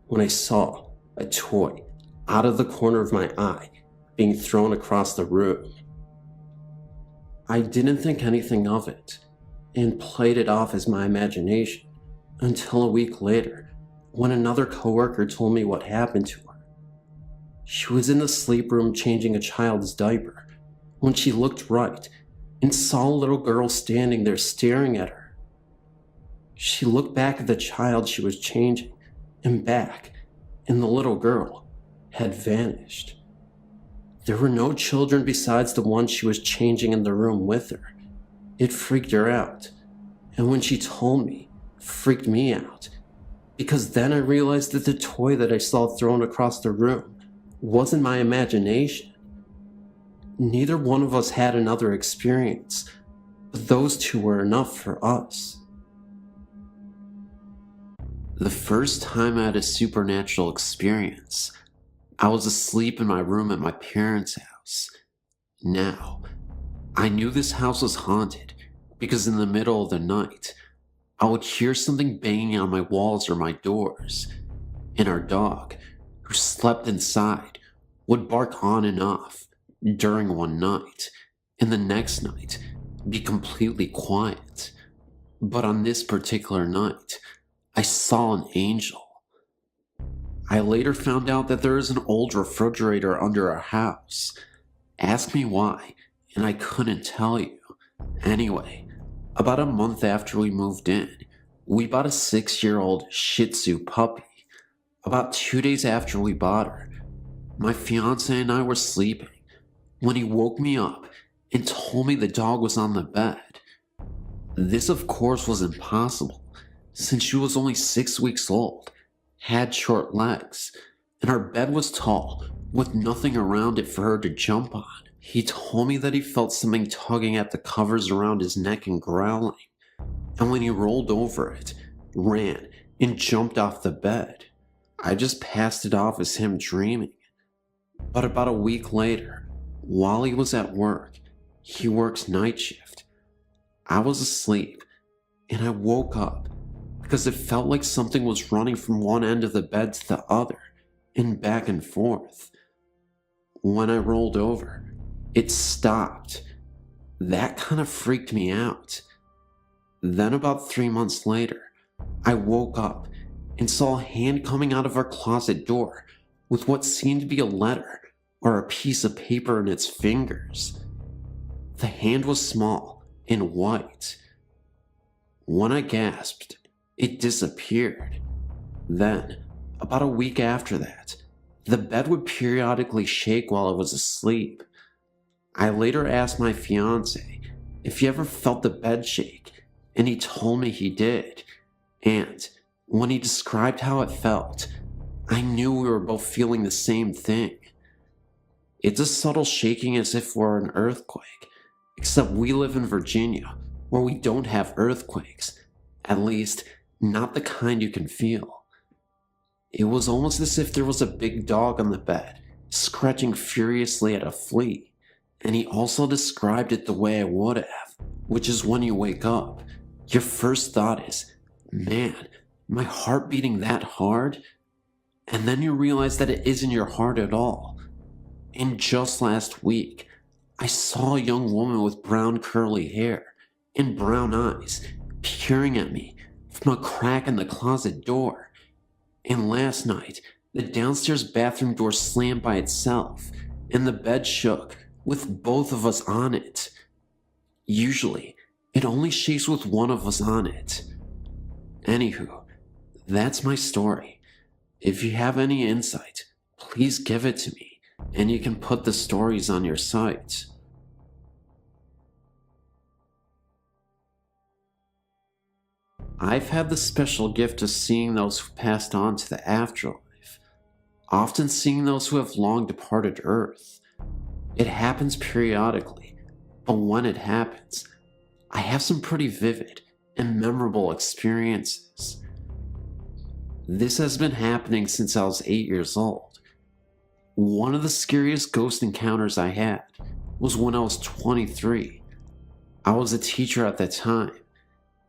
when I saw a toy out of the corner of my eye being thrown across the room. I didn't think anything of it and played it off as my imagination until a week later when another coworker told me what happened to her. She was in the sleep room changing a child's diaper when she looked right and saw a little girl standing there staring at her. She looked back at the child she was changing and back, and the little girl had vanished. There were no children besides the one she was changing in the room with her. It freaked her out, and when she told me, freaked me out, because then I realized that the toy that I saw thrown across the room wasn't my imagination. Neither one of us had another experience, but those two were enough for us. The first time I had a supernatural experience, I was asleep in my room at my parents' house. Now, I knew this house was haunted because in the middle of the night, I would hear something banging on my walls or my doors, and our dog, who slept inside, would bark on and off during one night, and the next night be completely quiet. But on this particular night, I saw an angel. I later found out that there is an old refrigerator under our house. Ask me why, and I couldn't tell you. Anyway, about a month after we moved in, we bought a 6-year-old Shih Tzu puppy. About 2 days after we bought her, my fiance and I were sleeping when he woke me up and told me the dog was on the bed. This, of course, was impossible since she was only 6 weeks old, had short legs, and our bed was tall with nothing around it for her to jump on. He told me that he felt something tugging at the covers around his neck and growling, and when he rolled over it, ran and jumped off the bed. I just passed it off as him dreaming. But about a week later, while he was at work, he works night shift, I was asleep, and I woke up because it felt like something was running from one end of the bed to the other, and back and forth. When I rolled over, it stopped. That kind of freaked me out. Then about 3 months later, I woke up and saw a hand coming out of our closet door with what seemed to be a letter or a piece of paper in its fingers. The hand was small and white. When I gasped, it disappeared. Then, about a week after that, the bed would periodically shake while I was asleep. I later asked my fiance if he ever felt the bed shake, and he told me he did. And when he described how it felt, I knew we were both feeling the same thing. It's a subtle shaking as if we're an earthquake, except we live in Virginia, where we don't have earthquakes, at least not the kind you can feel. It was almost as if there was a big dog on the bed, scratching furiously at a flea, and he also described it the way I would have, which is when you wake up, your first thought is, man, my heart beating that hard? And then you realize that it isn't your heart at all. And just last week, I saw a young woman with brown curly hair and brown eyes peering at me from a crack in the closet door. And last night, the downstairs bathroom door slammed by itself, and the bed shook with both of us on it. Usually, it only shakes with one of us on it. Anywho, that's my story. If you have any insight, please give it to me, and you can put the stories on your site. I've had the special gift of seeing those who passed on to the afterlife, often seeing those who have long departed Earth. It happens periodically, but when it happens, I have some pretty vivid and memorable experiences. This has been happening since I was 8 years old. One of the scariest ghost encounters I had was when I was 23. I was a teacher at that time,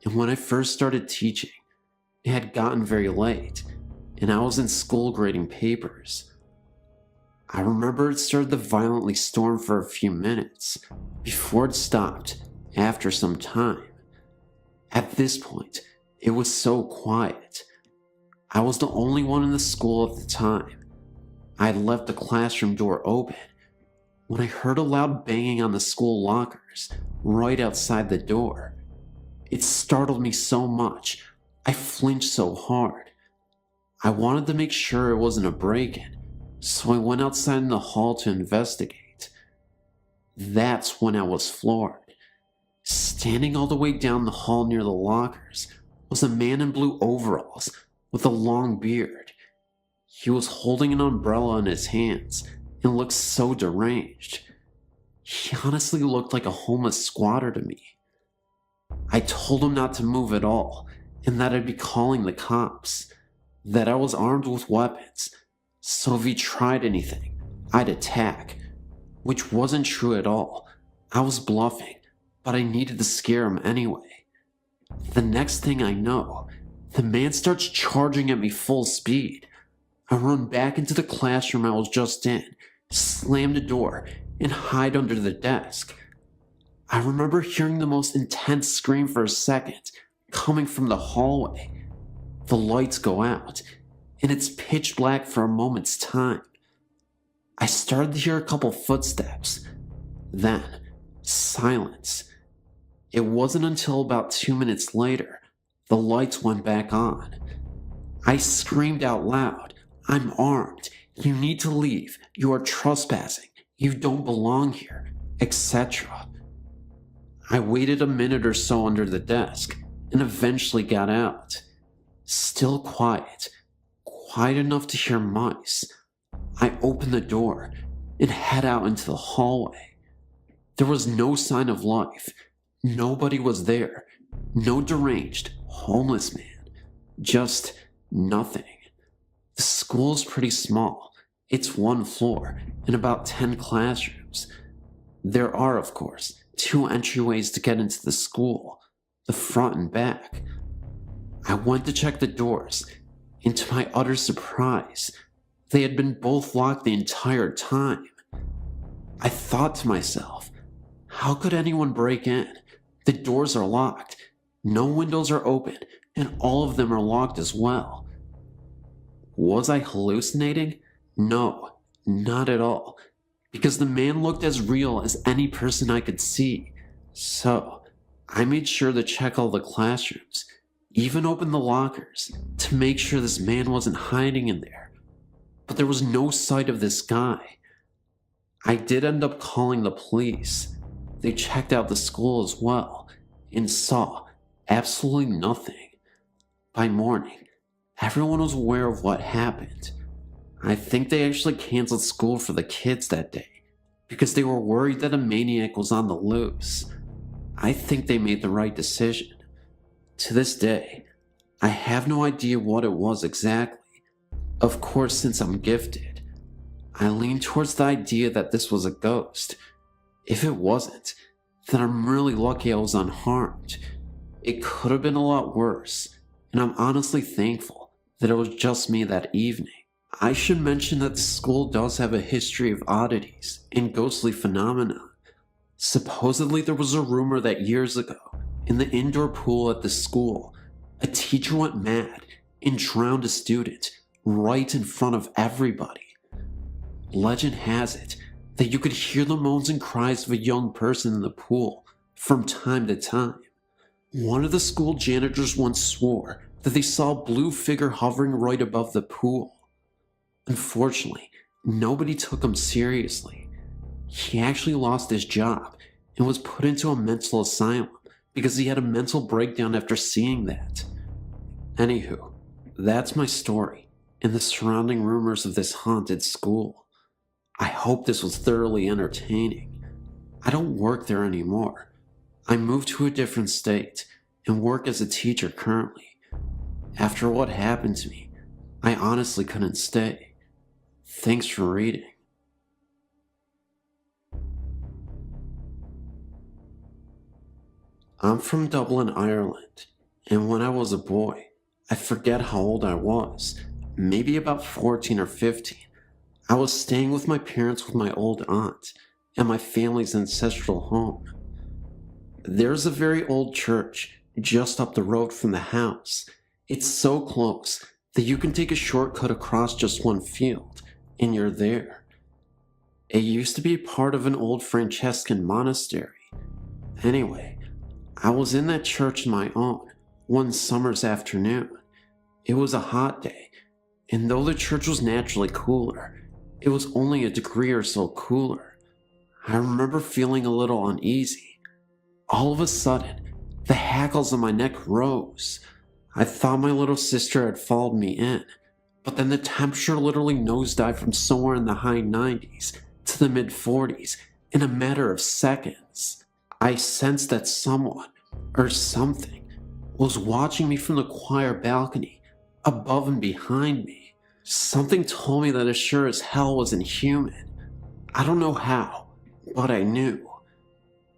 and when I first started teaching, it had gotten very late, and I was in school grading papers. I remember it started to violently storm for a few minutes before it stopped after some time. At this point, it was so quiet. I was the only one in the school at the time. I had left the classroom door open when I heard a loud banging on the school lockers right outside the door. It startled me so much, I flinched so hard. I wanted to make sure it wasn't a break-in, so I went outside in the hall to investigate. That's when I was floored. Standing all the way down the hall near the lockers was a man in blue overalls with a long beard. He was holding an umbrella in his hands and looked so deranged. He honestly looked like a homeless squatter to me. I told him not to move at all and that I'd be calling the cops, that I was armed with weapons, so if he tried anything, I'd attack, which wasn't true at all. I was bluffing, but I needed to scare him anyway. The next thing I know, the man starts charging at me full speed. I run back into the classroom I was just in, slam the door, and hide under the desk. I remember hearing the most intense scream for a second, coming from the hallway. The lights go out, and it's pitch black for a moment's time. I started to hear a couple footsteps. Then, silence. It wasn't until about 2 minutes later, the lights went back on. I screamed out loud, "I'm armed. You need to leave. You are trespassing. You don't belong here," etc. I waited a minute or so under the desk and eventually got out. Still quiet enough to hear mice. I opened the door and head out into the hallway. There was no sign of life. Nobody was there. No deranged, homeless man. Just nothing. The school's pretty small. It's 1 floor and about 10 classrooms. There are, of course, 2 entryways to get into the school, the front and back. I went to check the doors, and to my utter surprise, they had been both locked the entire time. I thought to myself, how could anyone break in? The doors are locked, no windows are open, and all of them are locked as well. Was I hallucinating? No, not at all, because the man looked as real as any person I could see. So, I made sure to check all the classrooms, even open the lockers, to make sure this man wasn't hiding in there. But there was no sight of this guy. I did end up calling the police. They checked out the school as well, and saw absolutely nothing. By morning, everyone was aware of what happened. I think they actually canceled school for the kids that day, because they were worried that a maniac was on the loose. I think they made the right decision. To this day, I have no idea what it was exactly. Of course, since I'm gifted, I lean towards the idea that this was a ghost. If it wasn't, then I'm really lucky I was unharmed. It could have been a lot worse, and I'm honestly thankful that it was just me that evening. I should mention that the school does have a history of oddities and ghostly phenomena. Supposedly there was a rumor that years ago, in the indoor pool at the school, a teacher went mad and drowned a student right in front of everybody. Legend has it that you could hear the moans and cries of a young person in the pool from time to time. One of the school janitors once swore that they saw a blue figure hovering right above the pool. Unfortunately, nobody took him seriously. He actually lost his job and was put into a mental asylum because he had a mental breakdown after seeing that. Anywho, that's my story and the surrounding rumors of this haunted school. I hope this was thoroughly entertaining. I don't work there anymore. I moved to a different state and work as a teacher currently. After what happened to me, I honestly couldn't stay. Thanks for reading. I'm from Dublin, Ireland, and when I was a boy, I forget how old I was, maybe about 14 or 15, I was staying with my parents with my old aunt at my family's ancestral home. There's a very old church just up the road from the house. It's so close that you can take a shortcut across just one field, and you're there. It used to be part of an old Franciscan monastery. Anyway, I was in that church on my own one summer's afternoon. It was a hot day, and though the church was naturally cooler, it was only a degree or so cooler. I remember feeling a little uneasy. All of a sudden, the hackles on my neck rose. I thought my little sister had followed me in, but then the temperature literally nosedived from somewhere in the high 90s to the mid 40s in a matter of seconds. I sensed that someone, or something, was watching me from the choir balcony, above and behind me. Something told me that it sure as hell wasn't human. I don't know how, but I knew.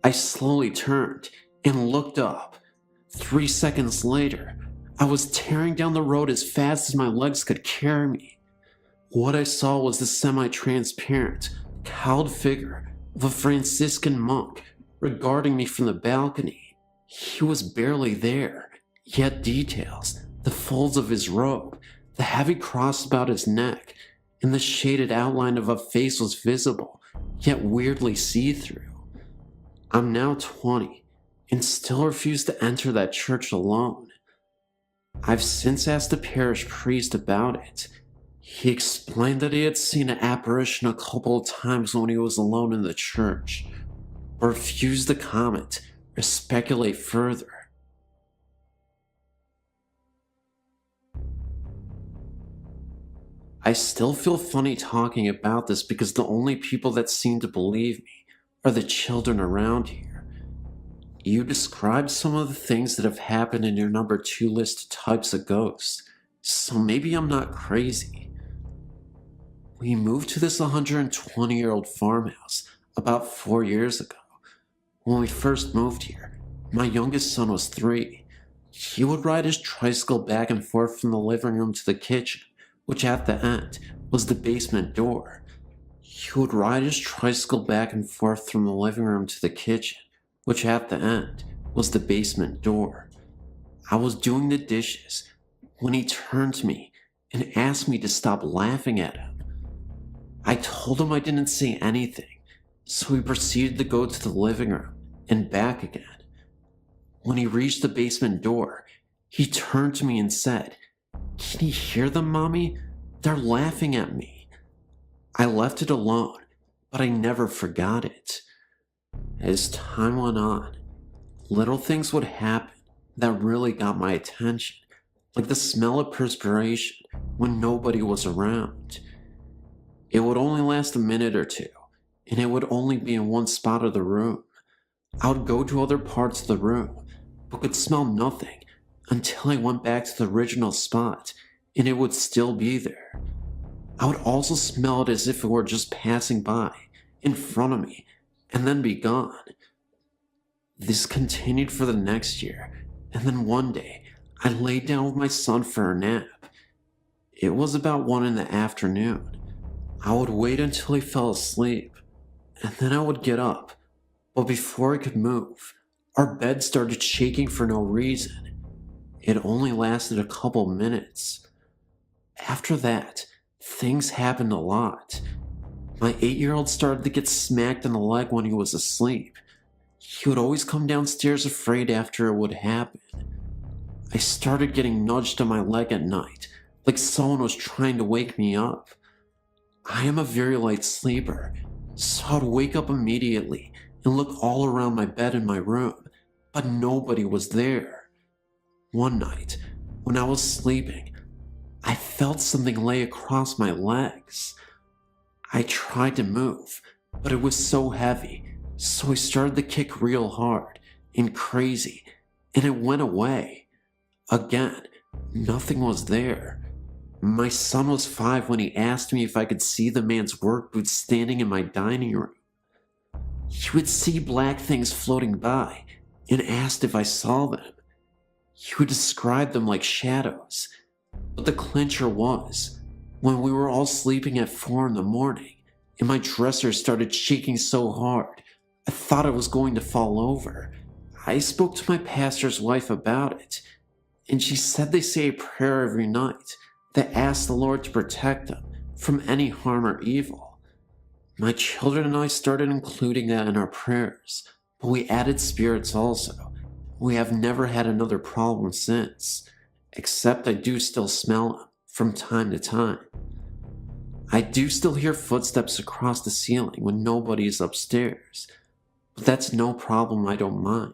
I slowly turned and looked up. 3 seconds later, I was tearing down the road as fast as my legs could carry me. What I saw was the semi-transparent, cowled figure of a Franciscan monk regarding me from the balcony. He was barely there, yet details, the folds of his robe, the heavy cross about his neck, and the shaded outline of a face was visible, yet weirdly see-through. I'm now 20, and still refuse to enter that church alone. I've since asked the parish priest about it. He explained that he had seen an apparition a couple of times when he was alone in the church, but refused to comment or speculate further. I still feel funny talking about this because the only people that seem to believe me are the children around here. You described some of the things that have happened in your number 2 list of types of ghosts, so maybe I'm not crazy. We moved to this 120-year-old farmhouse about 4 years ago. When we first moved here, my youngest son was 3. He would ride his tricycle back and forth from the living room to the kitchen, which at the end was the basement door. He would ride his tricycle back and forth from the living room to the kitchen, which at the end was the basement door. I was doing the dishes when he turned to me and asked me to stop laughing at him. I told him I didn't say anything, so he proceeded to go to the living room and back again. When he reached the basement door, he turned to me and said, "Can you hear them, Mommy? They're laughing at me." I left it alone, but I never forgot it. As time went on, little things would happen that really got my attention, like the smell of perspiration when nobody was around. It would only last a minute or two, and it would only be in one spot of the room. I would go to other parts of the room, but could smell nothing until I went back to the original spot, and it would still be there. I would also smell it as if it were just passing by, in front of me, and then be gone. This continued for the next year, and then one day, I laid down with my son for a nap. It was about 1 in the afternoon. I would wait until he fell asleep, and then I would get up, but before I could move, our bed started shaking for no reason. It only lasted a couple minutes. After that, things happened a lot. My 8-year-old started to get smacked in the leg when he was asleep. He would always come downstairs afraid after it would happen. I started getting nudged on my leg at night, like someone was trying to wake me up. I am a very light sleeper, so I'd wake up immediately and look all around my bed in my room, but nobody was there. One night, when I was sleeping, I felt something lay across my legs. I tried to move, but it was so heavy So I started to kick real hard and crazy, and it went away. Again, nothing was there. My son was 5 when he asked me if I could see the man's work boots standing in my dining room. He would see black things floating by and asked if I saw them. He would describe them like shadows. But the clincher was, when we were all sleeping at 4 in the morning and my dresser started shaking so hard, I thought it was going to fall over. I spoke to my pastor's wife about it, and she said they say a prayer every night that asks the Lord to protect them from any harm or evil. My children and I started including that in our prayers, but we added spirits also. We have never had another problem since, except I do still smell them from time to time. I do still hear footsteps across the ceiling when nobody is upstairs, but that's no problem, I don't mind.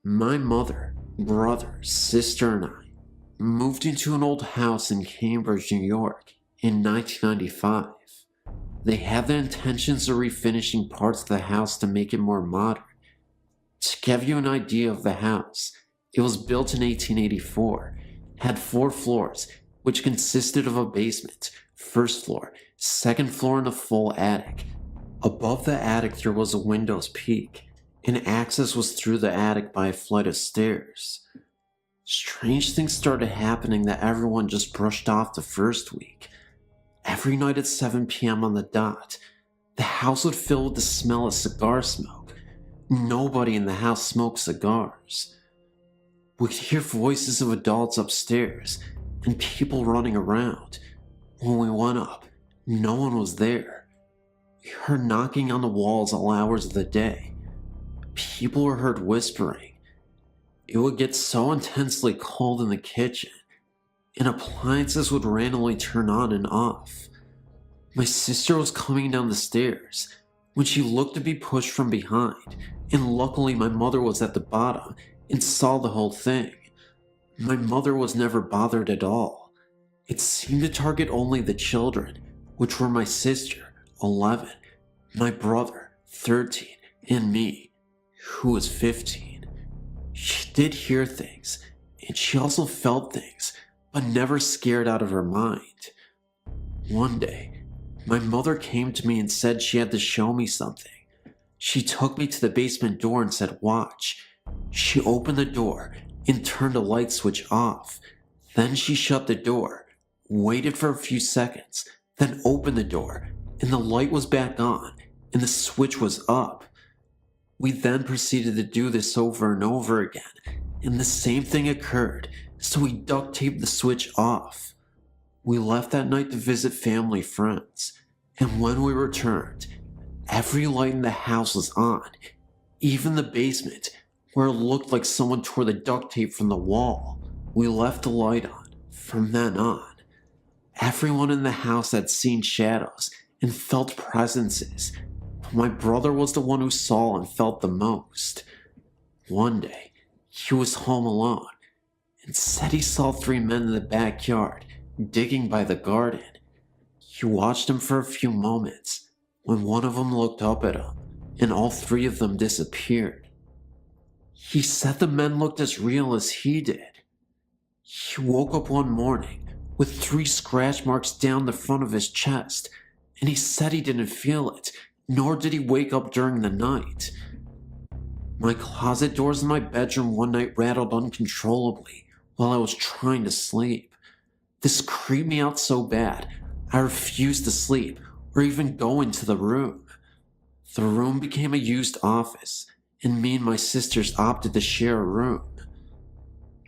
My mother, brother, sister, and I moved into an old house in Cambridge, New York in 1995. They had the intentions of refinishing parts of the house to make it more modern. To give you an idea of the house, it was built in 1884, had 4 floors, which consisted of a basement, first floor, second floor, and a full attic. Above the attic there was a window's peak, and access was through the attic by a flight of stairs. Strange things started happening that everyone just brushed off the first week. Every night at 7 p.m. on the dot, the house would fill with the smell of cigar smoke. Nobody in the house smoked cigars. We could hear voices of adults upstairs and people running around. When we went up, no one was there. We heard knocking on the walls all hours of the day. People were heard whispering. It would get so intensely cold in the kitchen, and appliances would randomly turn on and off. My sister was coming down the stairs when she looked to be pushed from behind, and luckily my mother was at the bottom and saw the whole thing. My mother was never bothered at all. It seemed to target only the children, which were my sister, 11, my brother, 13, and me, who was 15. She did hear things, and she also felt things, but never scared out of her mind. One day, my mother came to me and said she had to show me something. She took me to the basement door and said, "Watch." She opened the door and turned a light switch off. Then she shut the door, waited for a few seconds, then opened the door, and the light was back on, and the switch was up. We then proceeded to do this over and over again, and the same thing occurred, so we duct taped the switch off. We left that night to visit family friends, and when we returned, every light in the house was on, even the basement, where it looked like someone tore the duct tape from the wall. We left the light on. From then on, everyone in the house had seen shadows and felt presences. My brother was the one who saw and felt the most. One day, he was home alone and said he saw 3 men in the backyard digging by the garden. He watched them for a few moments when one of them looked up at him and all 3 of them disappeared. He said the men looked as real as he did. He woke up one morning with 3 scratch marks down the front of his chest, and he said he didn't feel it, nor did he wake up during the night. My closet doors in my bedroom one night rattled uncontrollably while I was trying to sleep. This creeped me out so bad, I refused to sleep or even go into the room. The room became a used office, and me and my sisters opted to share a room.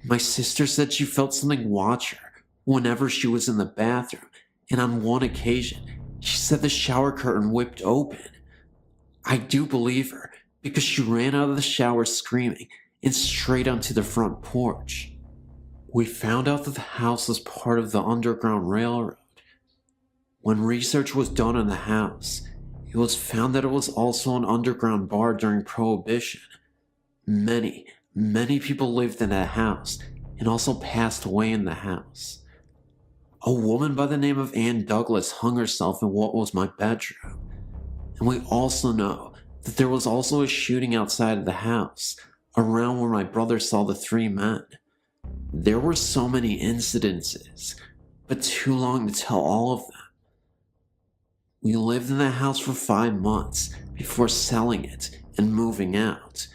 My sister said she felt something watch her whenever she was in the bathroom, and on one occasion, she said the shower curtain whipped open. I do believe her, because she ran out of the shower screaming and straight onto the front porch. We found out that the house was part of the Underground Railroad. When research was done on the house, it was found that it was also an underground bar during Prohibition. Many people lived in that house and also passed away in the house. A woman by the name of Ann Douglas hung herself in what was my bedroom. And we also know that there was also a shooting outside of the house, around where my brother saw the 3 men. There were so many incidences, but too long to tell all of them. We lived in the house for 5 months before selling it and moving out.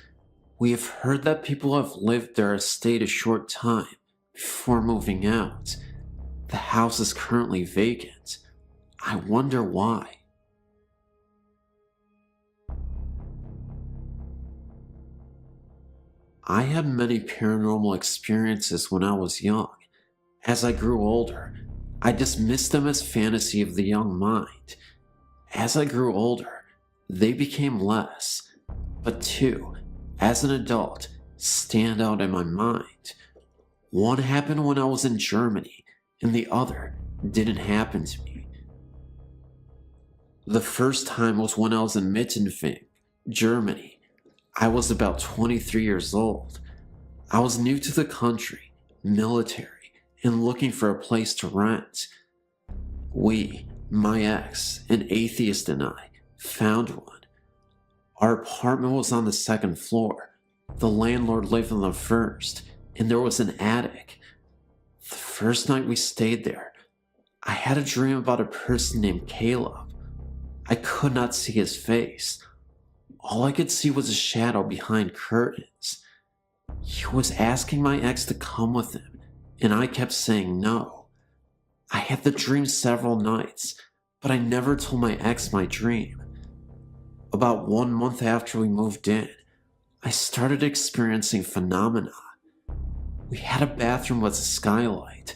We have heard that people have lived there or stayed a short time before moving out. The house is currently vacant. I wonder why. I had many paranormal experiences when I was young. As I grew older, I dismissed them as fantasy of the young mind. As I grew older, they became less, but 2, as an adult, stand out in my mind. One happened when I was in Germany, and the other didn't happen to me. The first time was when I was in Mittenfing, Germany. I was about 23 years old. I was new to the country, military, and looking for a place to rent. We, my ex, an atheist, and I, found one. Our apartment was on the 2nd floor. The landlord lived on the 1st, and there was an attic. The first night we stayed there, I had a dream about a person named Caleb. I could not see his face. All I could see was a shadow behind curtains. He was asking my ex to come with him, and I kept saying no. I had the dream several nights, but I never told my ex my dream. About 1 month after we moved in, I started experiencing phenomena. We had a bathroom with a skylight.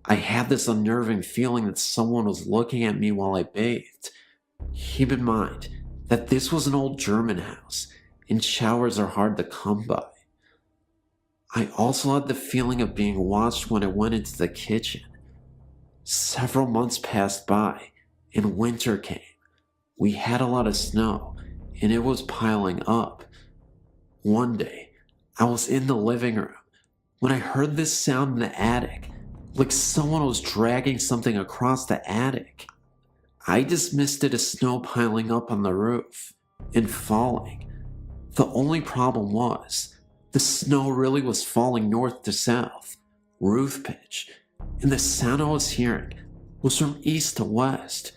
I had this unnerving feeling that someone was looking at me while I bathed. Keep in mind that this was an old German house, and showers are hard to come by. I also had the feeling of being watched when I went into the kitchen. Several months passed by, and winter came. We had a lot of snow, and it was piling up. One day, I was in the living room when I heard this sound in the attic, like someone was dragging something across the attic. I dismissed it as snow piling up on the roof and falling. The only problem was, the snow really was falling north to south, roof pitch, and the sound I was hearing was from east to west.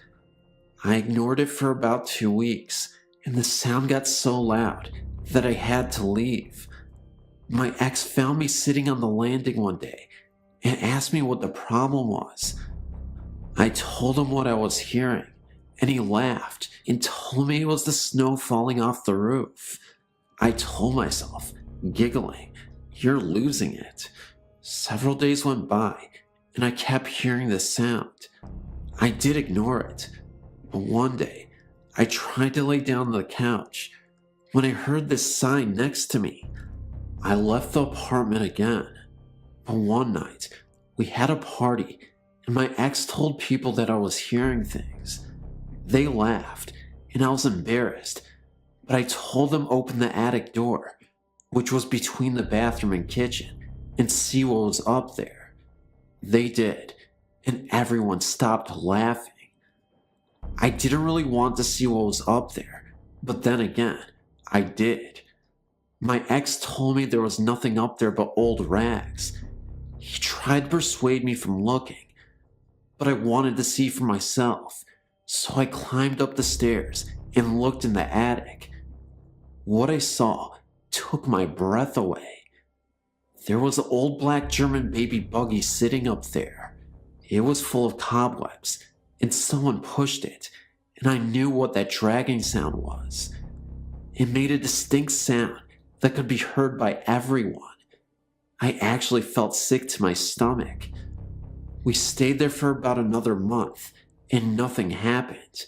I ignored it for about 2 weeks, and the sound got so loud that I had to leave. My ex found me sitting on the landing one day and asked me what the problem was. I told him what I was hearing, and he laughed and told me it was the snow falling off the roof. I told myself, giggling, "You're losing it." Several days went by, and I kept hearing the sound. I did ignore it, but one day, I tried to lay down on the couch when I heard this sign next to me. I left the apartment again, but one night, we had a party, and my ex told people that I was hearing things. They laughed, and I was embarrassed, but I told them open the attic door, which was between the bathroom and kitchen, and see what was up there. They did, and everyone stopped laughing. I didn't really want to see what was up there, but then again, I did. My ex told me there was nothing up there but old rags. He tried to persuade me from looking, but I wanted to see for myself, so I climbed up the stairs and looked in the attic. What I saw took my breath away. There was an old black German baby buggy sitting up there. It was full of cobwebs, and someone pushed it, and I knew what that dragging sound was. It made a distinct sound that could be heard by everyone. I actually felt sick to my stomach. We stayed there for about another month, and nothing happened.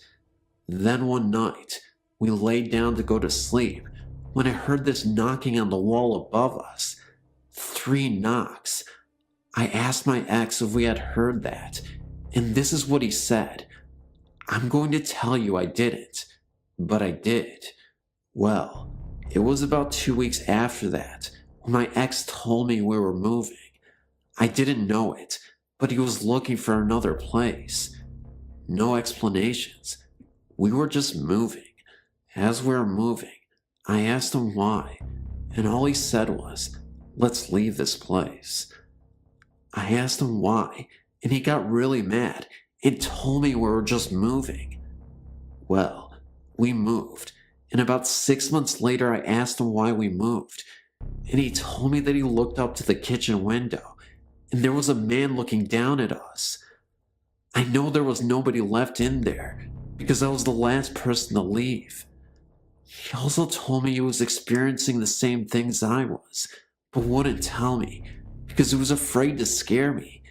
Then one night, we laid down to go to sleep when I heard this knocking on the wall above us. 3 knocks. I asked my ex if we had heard that, and this is what he said. I'm going to tell you I didn't, but I did. Well, it was about 2 weeks after that when my ex told me we were moving. I didn't know it, but he was looking for another place. No explanations. We were just moving. As we were moving, I asked him why, and all he said was, "Let's leave this place." I asked him why, and he got really mad and told me we were just moving. Well, we moved, and about 6 months later I asked him why we moved, and he told me that he looked up to the kitchen window, and there was a man looking down at us. I know there was nobody left in there, because I was the last person to leave. He also told me he was experiencing the same things I was, but wouldn't tell me, because he was afraid to scare me.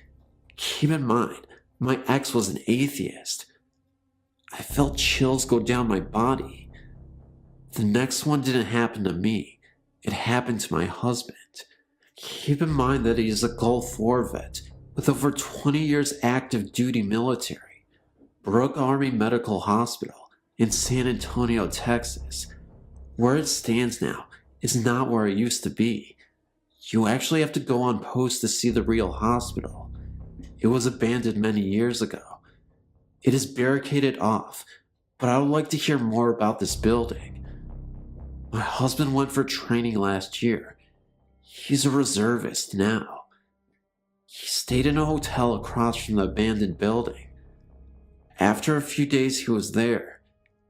Keep in mind, my ex was an atheist. I felt chills go down my body. The next one didn't happen to me. It happened to my husband. Keep in mind that he is a Gulf War vet with over 20 years active duty military. Brooke Army Medical Hospital in San Antonio, Texas. Where it stands now is not where it used to be. You actually have to go on post to see the real hospital. It was abandoned many years ago. It is barricaded off, but I would like to hear more about this building. My husband went for training last year. He's a reservist now. He stayed in a hotel across from the abandoned building. After a few days he was there,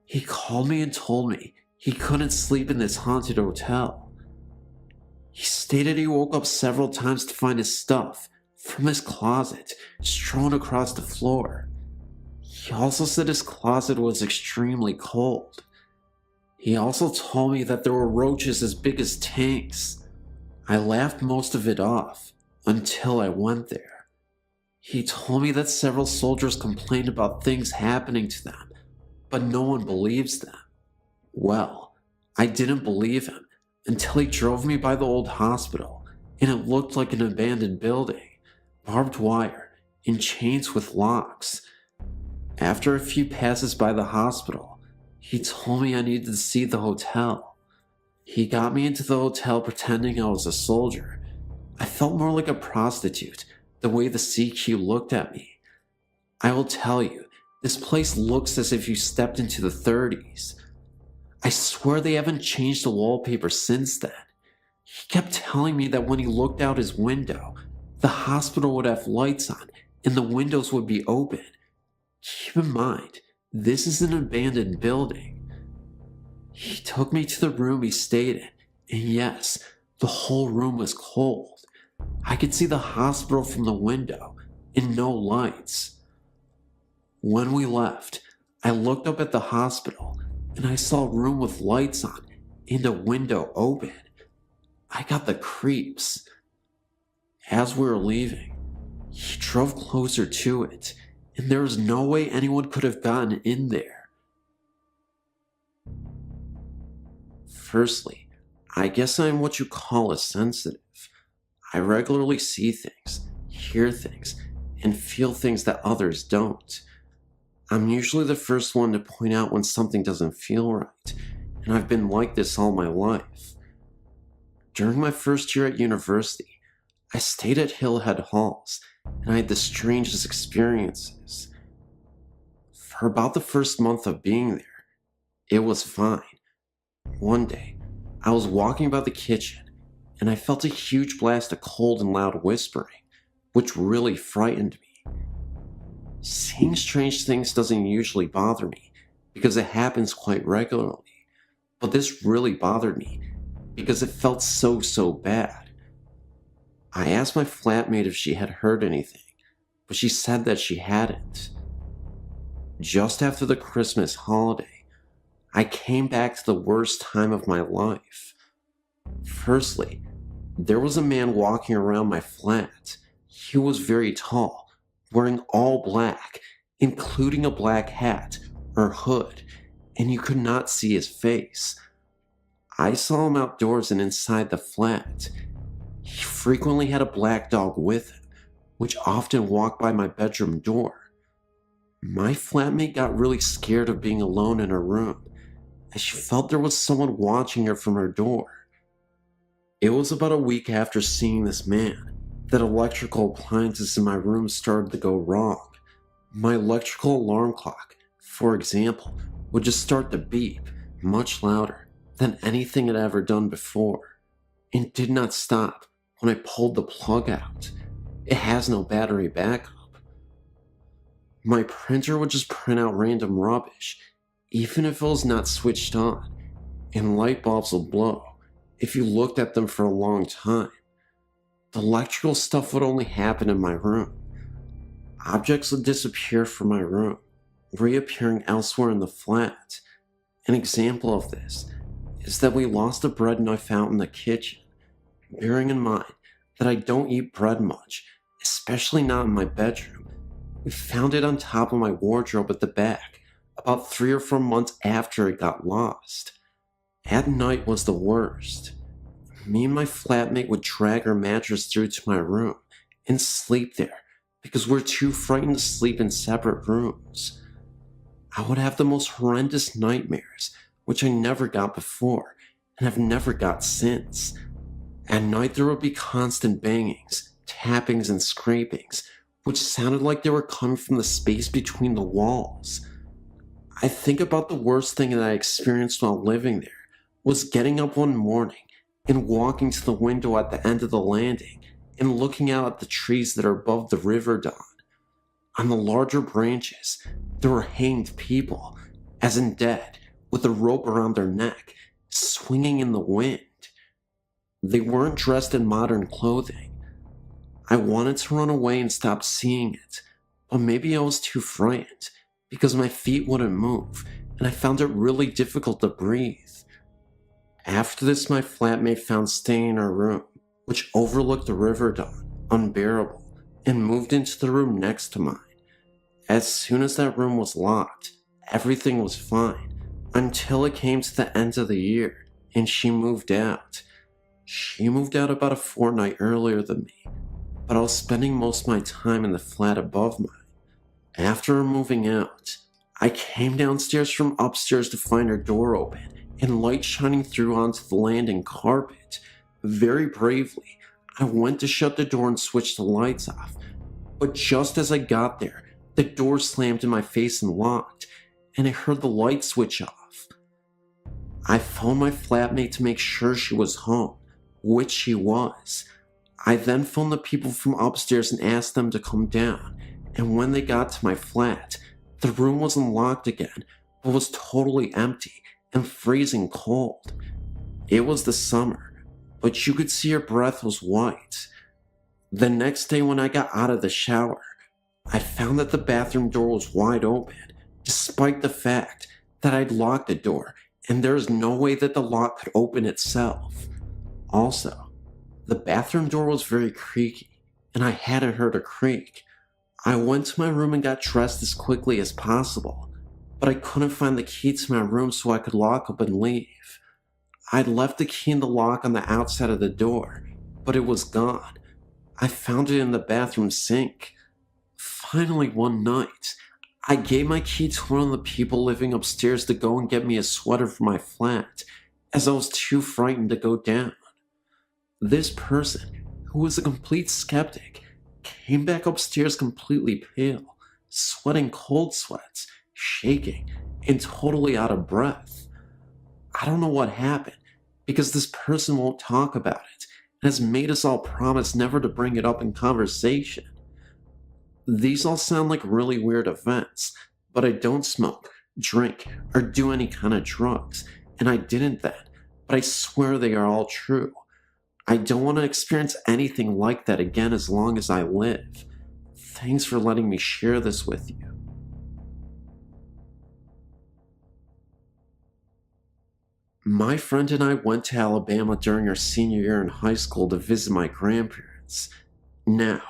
he called me and told me he couldn't sleep in this haunted hotel. He stated he woke up several times to find his stuff from his closet strewn across the floor. He also said his closet was extremely cold. He also told me that there were roaches as big as tanks. I laughed most of it off until I went there. He told me that several soldiers complained about things happening to them, but no one believes them. Well, I didn't believe him until he drove me by the old hospital, and it looked like an abandoned building, barbed wire, and chains with locks. After a few passes by the hospital, he told me I needed to see the hotel. He got me into the hotel pretending I was a soldier. I felt more like a prostitute, the way the CQ looked at me. I will tell you, this place looks as if you stepped into the 30s. I swear they haven't changed the wallpaper since then. He kept telling me that when he looked out his window, the hospital would have lights on and the windows would be open. Keep in mind, this is an abandoned building. He took me to the room he stayed in, and yes, the whole room was cold. I could see the hospital from the window and no lights. When we left, I looked up at the hospital and I saw a room with lights on and a window open. I got the creeps. As we were leaving, he drove closer to it, and there was no way anyone could have gotten in there. Firstly, I guess I'm what you call a sensitive. I regularly see things, hear things, and feel things that others don't. I'm usually the first one to point out when something doesn't feel right, and I've been like this all my life. During my first year at university, I stayed at Hillhead Halls, and I had the strangest experiences. For about the first month of being there, it was fine. One day, I was walking by the kitchen, and I felt a huge blast of cold and loud whispering, which really frightened me. Seeing strange things doesn't usually bother me, because it happens quite regularly, but this really bothered me, because it felt so bad. I asked my flatmate if she had heard anything, but she said that she hadn't. Just after the Christmas holiday, I came back to the worst time of my life. Firstly, there was a man walking around my flat. He was very tall, wearing all black, including a black hat or hood, and you could not see his face. I saw him outdoors and inside the flat. He frequently had a black dog with him, which often walked by my bedroom door. My flatmate got really scared of being alone in her room, as she felt there was someone watching her from her door. It was about a week after seeing this man that electrical appliances in my room started to go wrong. My electrical alarm clock, for example, would just start to beep much louder than anything it had ever done before. It did not stop when I pulled the plug out. It has no battery backup. My printer would just print out random rubbish, even if it was not switched on, and light bulbs would blow if you looked at them for a long time. The electrical stuff would only happen in my room. Objects would disappear from my room, reappearing elsewhere in the flat. An example of this is that we lost a bread knife out in the kitchen. Bearing in mind that I don't eat bread much, especially not in my bedroom, we found it on top of my wardrobe at the back about 3 or 4 months after it got lost. At night was the worst. Me and my flatmate would drag our mattress through to my room and sleep there because we're too frightened to sleep in separate rooms. I would have the most horrendous nightmares, which I never got before and have never got since. At night there would be constant bangings, tappings, and scrapings, which sounded like they were coming from the space between the walls. I think about the worst thing that I experienced while living there was getting up one morning and walking to the window at the end of the landing and looking out at the trees that are above the river dawn. On the larger branches, there were hanged people, as in dead, with a rope around their neck, swinging in the wind. They weren't dressed in modern clothing. I wanted to run away and stop seeing it, but maybe I was too frightened because my feet wouldn't move and I found it really difficult to breathe. After this, my flatmate found staying in our room, which overlooked the river dawn, unbearable, and moved into the room next to mine. As soon as that room was locked, everything was fine, until it came to the end of the year, and she moved out. She moved out about a fortnight earlier than me, but I was spending most of my time in the flat above mine. After her moving out, I came downstairs from upstairs to find her door open and light shining through onto the landing carpet. Very bravely, I went to shut the door and switch the lights off, but just as I got there, the door slammed in my face and locked, and I heard the light switch off. I phoned my flatmate to make sure she was home, which she was. I then phoned the people from upstairs and asked them to come down, and when they got to my flat, the room was unlocked again, but was totally empty and freezing cold. It was the summer, but you could see her breath was white. The next day when I got out of the shower, I found that the bathroom door was wide open, despite the fact that I'd locked the door, and there is no way that the lock could open itself. Also, the bathroom door was very creaky, and I hadn't heard a creak. I went to my room and got dressed as quickly as possible, but I couldn't find the key to my room so I could lock up and leave. I'd left the key in the lock on the outside of the door, but it was gone. I found it in the bathroom sink. Finally, one night, I gave my key to one of the people living upstairs to go and get me a sweater for my flat, as I was too frightened to go down. This person, who was a complete skeptic, came back upstairs completely pale, sweating cold sweats, shaking, and totally out of breath. I don't know what happened, because this person won't talk about it, and has made us all promise never to bring it up in conversation. These all sound like really weird events, but I don't smoke, drink, or do any kind of drugs, and I didn't then, but I swear they are all true. I don't want to experience anything like that again as long as I live. Thanks for letting me share this with you. My friend and I went to Alabama during our senior year in high school to visit my grandparents. Now,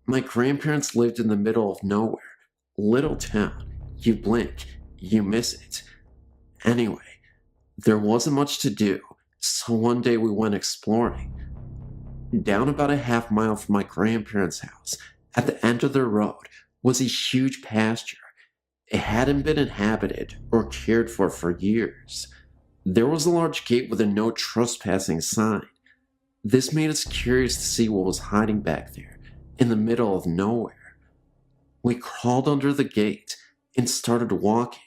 my grandparents lived in the middle of nowhere. Little town. You blink, you miss it. Anyway, there wasn't much to do, so one day we went exploring. Down about a half mile from my grandparents' house, at the end of the road, was a huge pasture. It hadn't been inhabited or cared for years. There was a large gate with a no trespassing sign. This made us curious to see what was hiding back there in the middle of nowhere. We crawled under the gate and started walking.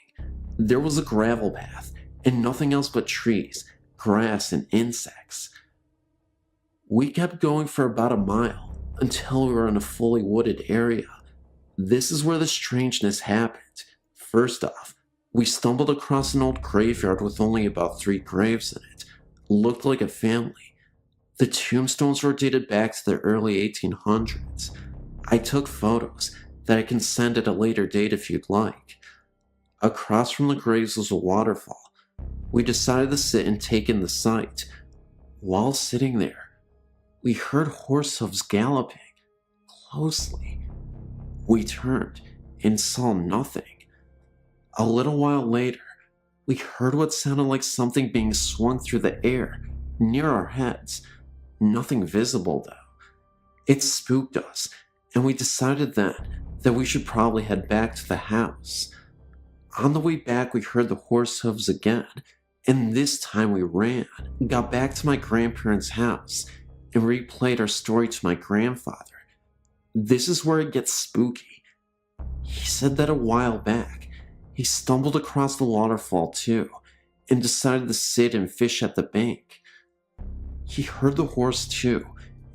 There was a gravel path and nothing else but trees, grass, and insects. We kept going for about a mile until we were in a fully wooded area. This is where the strangeness happened. First off, we stumbled across an old graveyard with only about 3 graves in it. Looked like a family. The tombstones were dated back to the early 1800s. I took photos that I can send at a later date if you'd like. Across from the graves was a waterfall. We decided to sit and take in the sight. While sitting there, we heard horse hooves galloping closely. We turned and saw nothing. A little while later, we heard what sounded like something being swung through the air near our heads. Nothing visible though. It spooked us, and we decided then that we should probably head back to the house. On the way back, we heard the horse hooves again, and this time we ran, got back to my grandparents' house, and replayed our story to my grandfather. This is where it gets spooky. He said that a while back, he stumbled across the waterfall too, and decided to sit and fish at the bank. He heard the horse too,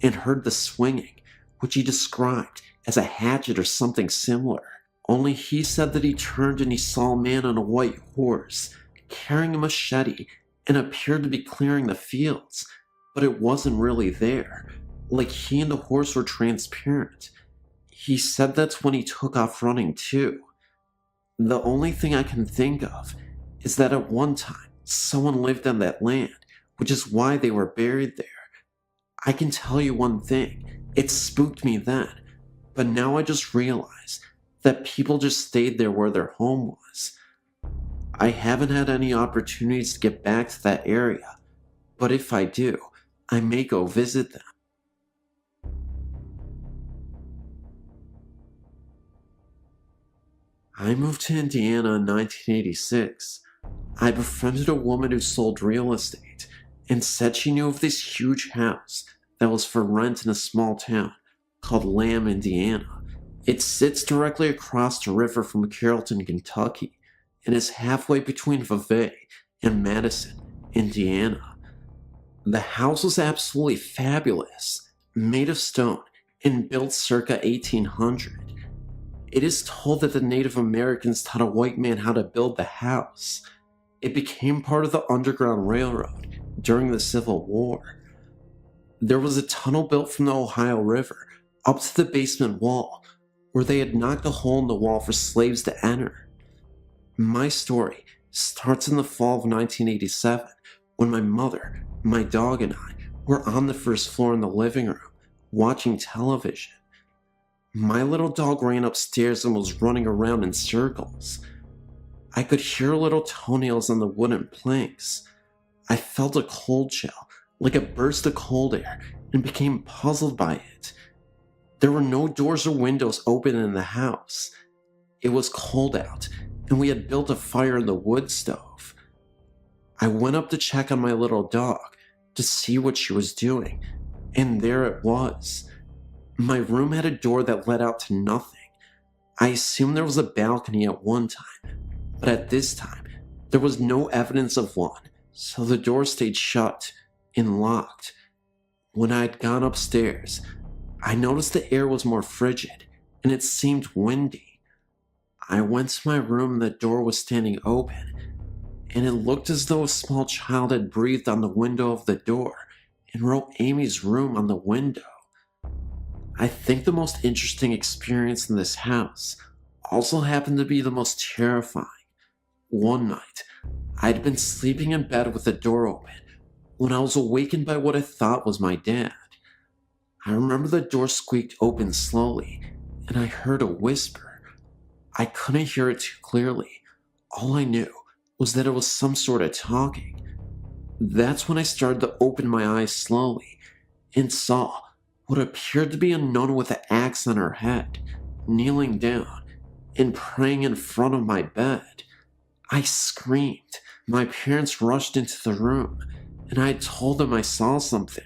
and heard the swinging, which he described as a hatchet or something similar. Only he said that he turned and he saw a man on a white horse, carrying a machete, and appeared to be clearing the fields, but it wasn't really there, like he and the horse were transparent. He said that's when he took off running too. The only thing I can think of is that at one time, someone lived on that land, which is why they were buried there. I can tell you one thing, it spooked me then, but now I just realize that people just stayed there where their home was. I haven't had any opportunities to get back to that area, but if I do, I may go visit them. I moved to Indiana in 1986. I befriended a woman who sold real estate and said she knew of this huge house that was for rent in a small town called Lamb, Indiana. It sits directly across the river from Carrollton, Kentucky, and is halfway between Vevey and Madison, Indiana. The house was absolutely fabulous, made of stone and built circa 1800. It is told that the Native Americans taught a white man how to build the house. It became part of the Underground Railroad during the Civil War. There was a tunnel built from the Ohio River up to the basement wall, where they had knocked a hole in the wall for slaves to enter. My story starts in the fall of 1987, when my mother, my dog, and I were on the first floor in the living room, watching television. My little dog ran upstairs and was running around in circles. I could hear little toenails on the wooden planks. I felt a cold chill, like a burst of cold air, and became puzzled by it. There were no doors or windows open in the house. It was cold out, and we had built a fire in the wood stove. I went up to check on my little dog to see what she was doing, and there it was. My room had a door that led out to nothing. I assumed there was a balcony at one time, but at this time, there was no evidence of one, so the door stayed shut and locked. When I had gone upstairs, I noticed the air was more frigid, and it seemed windy. I went to my room and the door was standing open, and it looked as though a small child had breathed on the window of the door and wrote Amy's room on the window. I think the most interesting experience in this house also happened to be the most terrifying. One night, I'd been sleeping in bed with the door open when I was awakened by what I thought was my dad. I remember the door squeaked open slowly, and I heard a whisper. I couldn't hear it too clearly. All I knew was that it was some sort of talking. That's when I started to open my eyes slowly and saw what appeared to be a nun with an axe on her head, kneeling down and praying in front of my bed. I screamed. My parents rushed into the room, and I told them I saw something.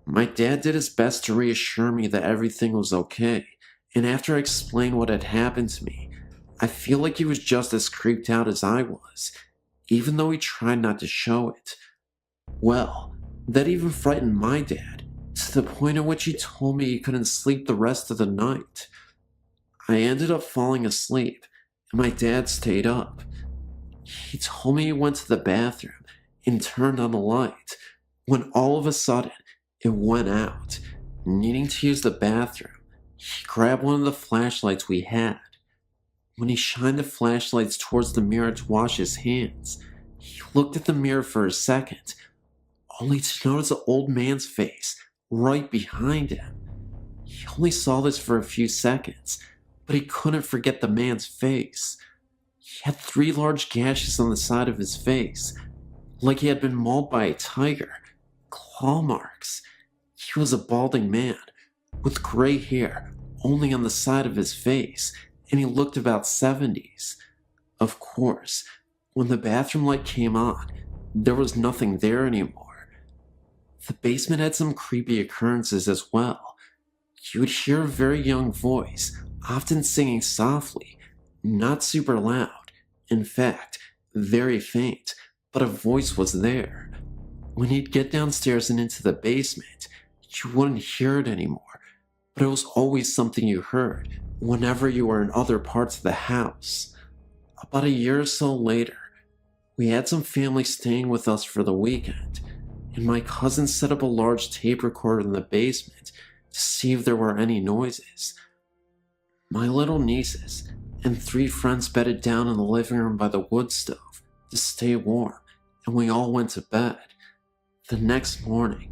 My dad did his best to reassure me that everything was okay, and after I explained what had happened to me, I feel like he was just as creeped out as I was, even though he tried not to show it. Well, that even frightened my dad, to the point at which he told me he couldn't sleep the rest of the night. I ended up falling asleep, and my dad stayed up. He told me he went to the bathroom and turned on the light, when all of a sudden, it went out. Needing to use the bathroom, he grabbed one of the flashlights we had. When he shined the flashlights towards the mirror to wash his hands, he looked at the mirror for a second, only to notice an old man's face right behind him. He only saw this for a few seconds, but he couldn't forget the man's face. He had 3 large gashes on the side of his face, like he had been mauled by a tiger. Claw marks. He was a balding man, with gray hair only on the side of his face, and he looked about 70s. Of course, when the bathroom light came on, there was nothing there anymore. The basement had some creepy occurrences as well. You would hear a very young voice, often singing softly, not super loud. In fact, very faint, but a voice was there. When he'd get downstairs and into the basement, you wouldn't hear it anymore, but it was always something you heard whenever you were in other parts of the house. About a year or so later, we had some family staying with us for the weekend, and my cousin set up a large tape recorder in the basement to see if there were any noises. My little nieces and 3 friends bedded down in the living room by the wood stove to stay warm, and we all went to bed. The next morning,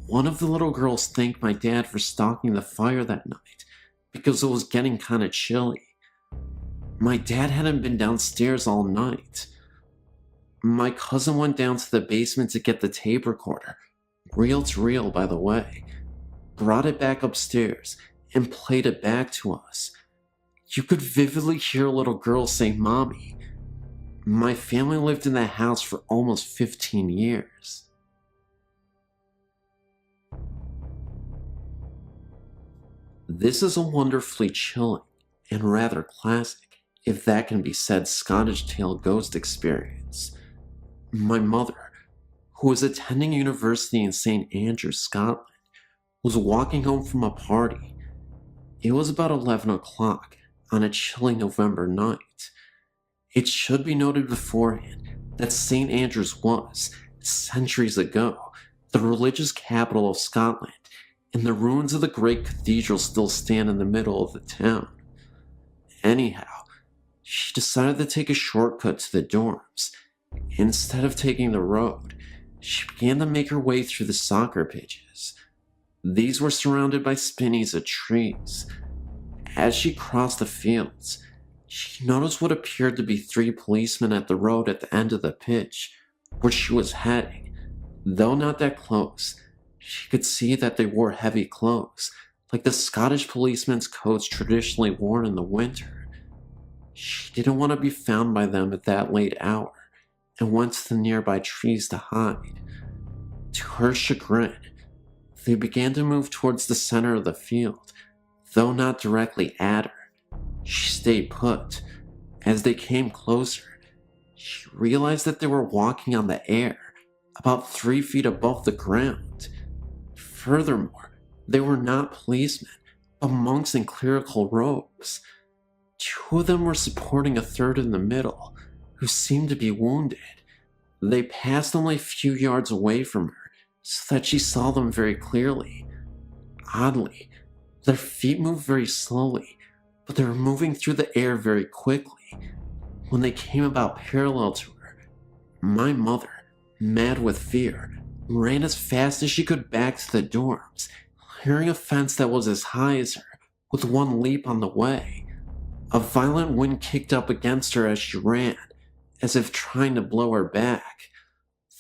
one of the little girls thanked my dad for stocking the fire that night because it was getting kinda chilly. My dad hadn't been downstairs all night. My cousin went down to the basement to get the tape recorder, reel to reel by the way, brought it back upstairs, and played it back to us. You could vividly hear a little girl say "Mommy." My family lived in that house for almost 15 years. This is a wonderfully chilling and rather classic, if that can be said, Scottish tale ghost experience. My mother, who was attending university in St. Andrews, Scotland, was walking home from a party. It was about 11 o'clock on a chilly November night. It should be noted beforehand that St. Andrews was, centuries ago, the religious capital of Scotland, and the ruins of the great cathedral still stand in the middle of the town. Anyhow, she decided to take a shortcut to the dorms. Instead of taking the road, she began to make her way through the soccer pitches. These were surrounded by spinneys of trees. As she crossed the fields, she noticed what appeared to be 3 policemen at the road at the end of the pitch, where she was heading. Though not that close, she could see that they wore heavy clothes, like the Scottish policemen's coats traditionally worn in the winter. She didn't want to be found by them at that late hour, and went to the nearby trees to hide. To her chagrin, they began to move towards the center of the field, though not directly at her. She stayed put. As they came closer, she realized that they were walking on the air, about 3 feet above the ground. Furthermore, they were not policemen, but monks in clerical robes. 2 of them were supporting a third in the middle, who seemed to be wounded. They passed only a few yards away from her, so that she saw them very clearly. Oddly, their feet moved very slowly, but they were moving through the air very quickly. When they came about parallel to her, my mother, mad with fear, ran as fast as she could back to the dorms, clearing a fence that was as high as her, with one leap on the way. A violent wind kicked up against her as she ran, as if trying to blow her back.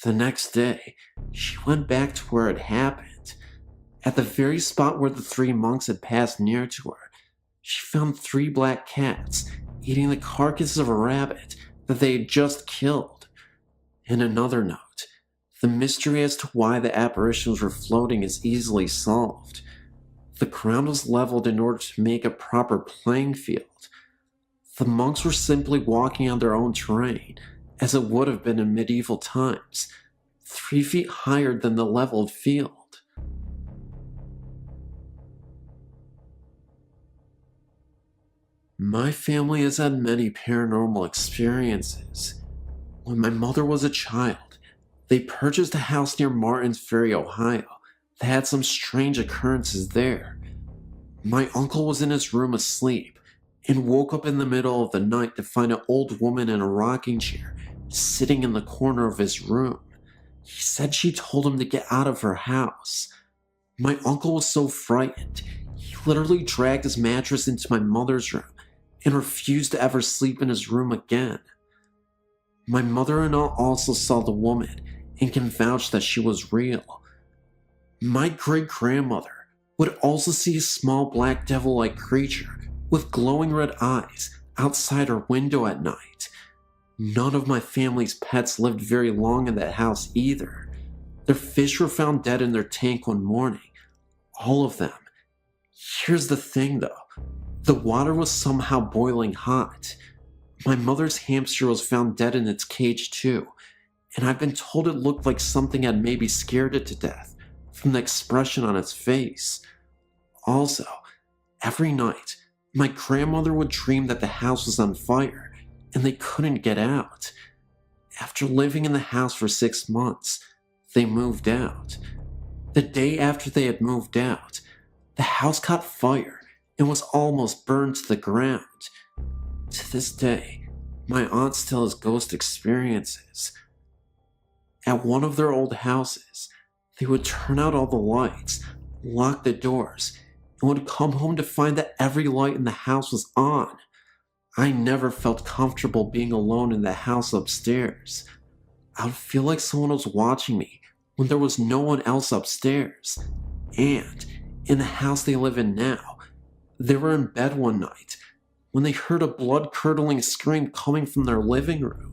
The next day, she went back to where it happened. At the very spot where the 3 monks had passed near to her, she found 3 black cats eating the carcass of a rabbit that they had just killed. In another note, The mystery as to why the apparitions were floating is easily solved. The ground was leveled in order to make a proper playing field. The monks were simply walking on their own terrain, as it would have been in medieval times, 3 feet higher than the leveled field. My family has had many paranormal experiences. When my mother was a child, they purchased a house near Martins Ferry, Ohio, that had some strange occurrences there. My uncle was in his room asleep and woke up in the middle of the night to find an old woman in a rocking chair sitting in the corner of his room. He said she told him to get out of her house. My uncle was so frightened, he literally dragged his mattress into my mother's room and refused to ever sleep in his room again. My mother-in-law also saw the woman and can vouch that she was real. My great-grandmother would also see a small black devil-like creature with glowing red eyes outside her window at night. None of my family's pets lived very long in that house either. Their fish were found dead in their tank one morning. All of them. Here's the thing though. The water was somehow boiling hot. My mother's hamster was found dead in its cage too, and I've been told it looked like something had maybe scared it to death from the expression on its face. Also, every night, my grandmother would dream that the house was on fire and they couldn't get out. After living in the house for 6 months, they moved out. The day after they had moved out, the house caught fire and was almost burned to the ground. To this day, my aunt still has ghost experiences. At one of their old houses, they would turn out all the lights, lock the doors, and would come home to find that every light in the house was on. I never felt comfortable being alone in the house upstairs. I would feel like someone was watching me when there was no one else upstairs. And in the house they live in now, they were in bed one night when they heard a blood-curdling scream coming from their living room.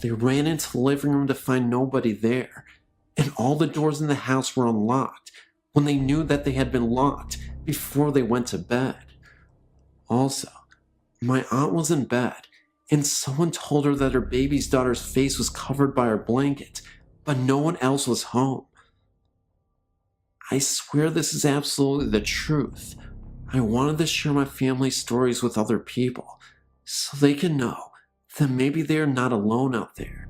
They ran into the living room to find nobody there, and all the doors in the house were unlocked when they knew that they had been locked before they went to bed. Also, my aunt was in bed, and someone told her that her baby's daughter's face was covered by her blanket, but no one else was home. I swear this is absolutely the truth. I wanted to share my family's stories with other people, so they can know that maybe they are not alone out there.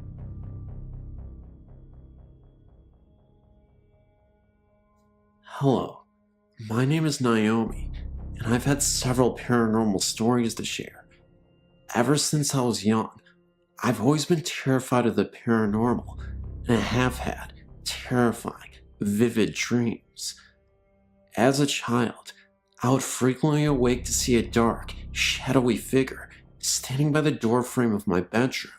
Hello, my name is Naomi, and I've had several paranormal stories to share. Ever since I was young, I've always been terrified of the paranormal, and I have had terrifying, vivid dreams. As a child, I would frequently awake to see a dark, shadowy figure standing by the doorframe of my bedroom.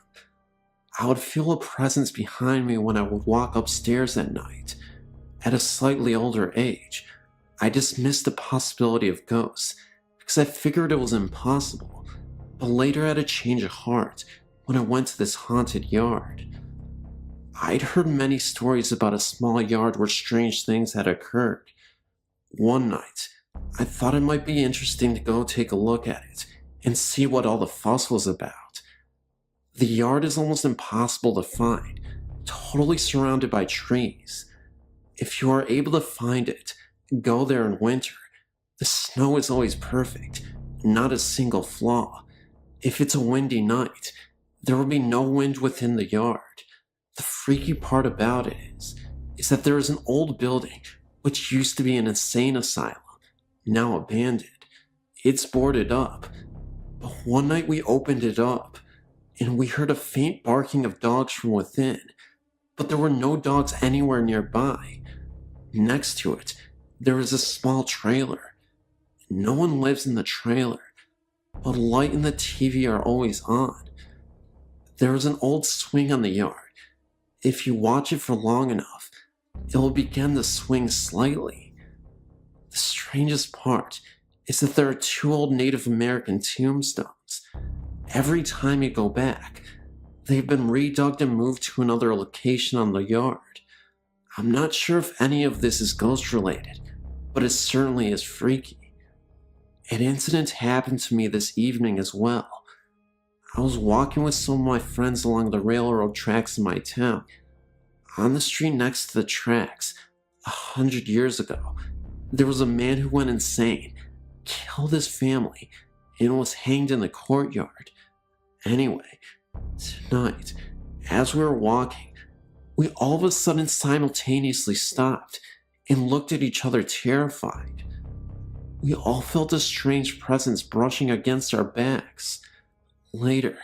I would feel a presence behind me when I would walk upstairs at night. At a slightly older age, I dismissed the possibility of ghosts because I figured it was impossible, but later I had a change of heart when I went to this haunted yard. I'd heard many stories about a small yard where strange things had occurred. One night, I thought it might be interesting to go take a look at it and see what all the fuss was about. The yard is almost impossible to find, totally surrounded by trees. If you are able to find it, go there in winter. The snow is always perfect, not a single flaw. If it's a windy night, there will be no wind within the yard. The freaky part about it is that there is an old building which used to be an insane asylum, now abandoned. It's boarded up, but one night we opened it up, and we heard a faint barking of dogs from within, but there were no dogs anywhere nearby. Next to it, there is a small trailer. No one lives in the trailer, but a light and the TV are always on. There is an old swing on the yard. If you watch it for long enough, it will begin to swing slightly. The strangest part is that there are 2 old Native American tombstones. Every time you go back, They've been redug and moved to another location on the yard. I'm not sure if any of this is ghost related, but it certainly is freaky. An incident happened to me this evening as well. I was walking with some of my friends along the railroad tracks in my town. On the street next to the tracks, 100 years ago, there was a man who went insane, killed his family, and was hanged in the courtyard. Anyway, tonight, as we were walking, we all of a sudden simultaneously stopped and looked at each other terrified. We all felt a strange presence brushing against our backs. Later,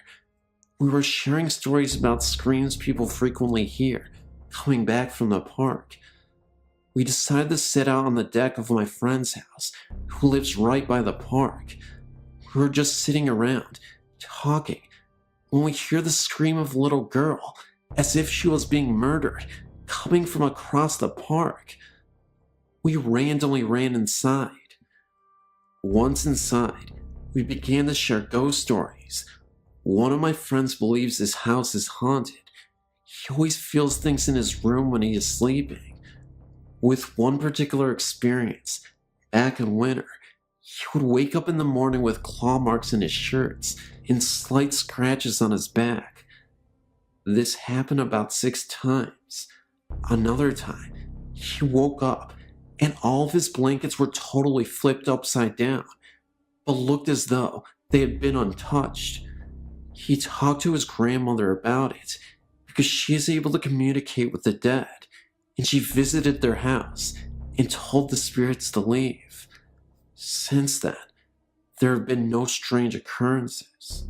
we were sharing stories about screams people frequently hear coming back from the park. We decided to sit out on the deck of my friend's house, who lives right by the park. We were just sitting around, talking, when we hear the scream of a little girl, as if she was being murdered, coming from across the park. We randomly ran inside. Once inside, we began to share ghost stories. One of my friends believes his house is haunted. He always feels things in his room when he is sleeping. With one particular experience, back in winter, he would wake up in the morning with claw marks in his shirts and slight scratches on his back. This happened about 6 times. Another time, he woke up and all of his blankets were totally flipped upside down, but looked as though they had been untouched. He talked to his grandmother about it because she is able to communicate with the dead, and she visited their house and told the spirits to leave. Since then, there have been no strange occurrences.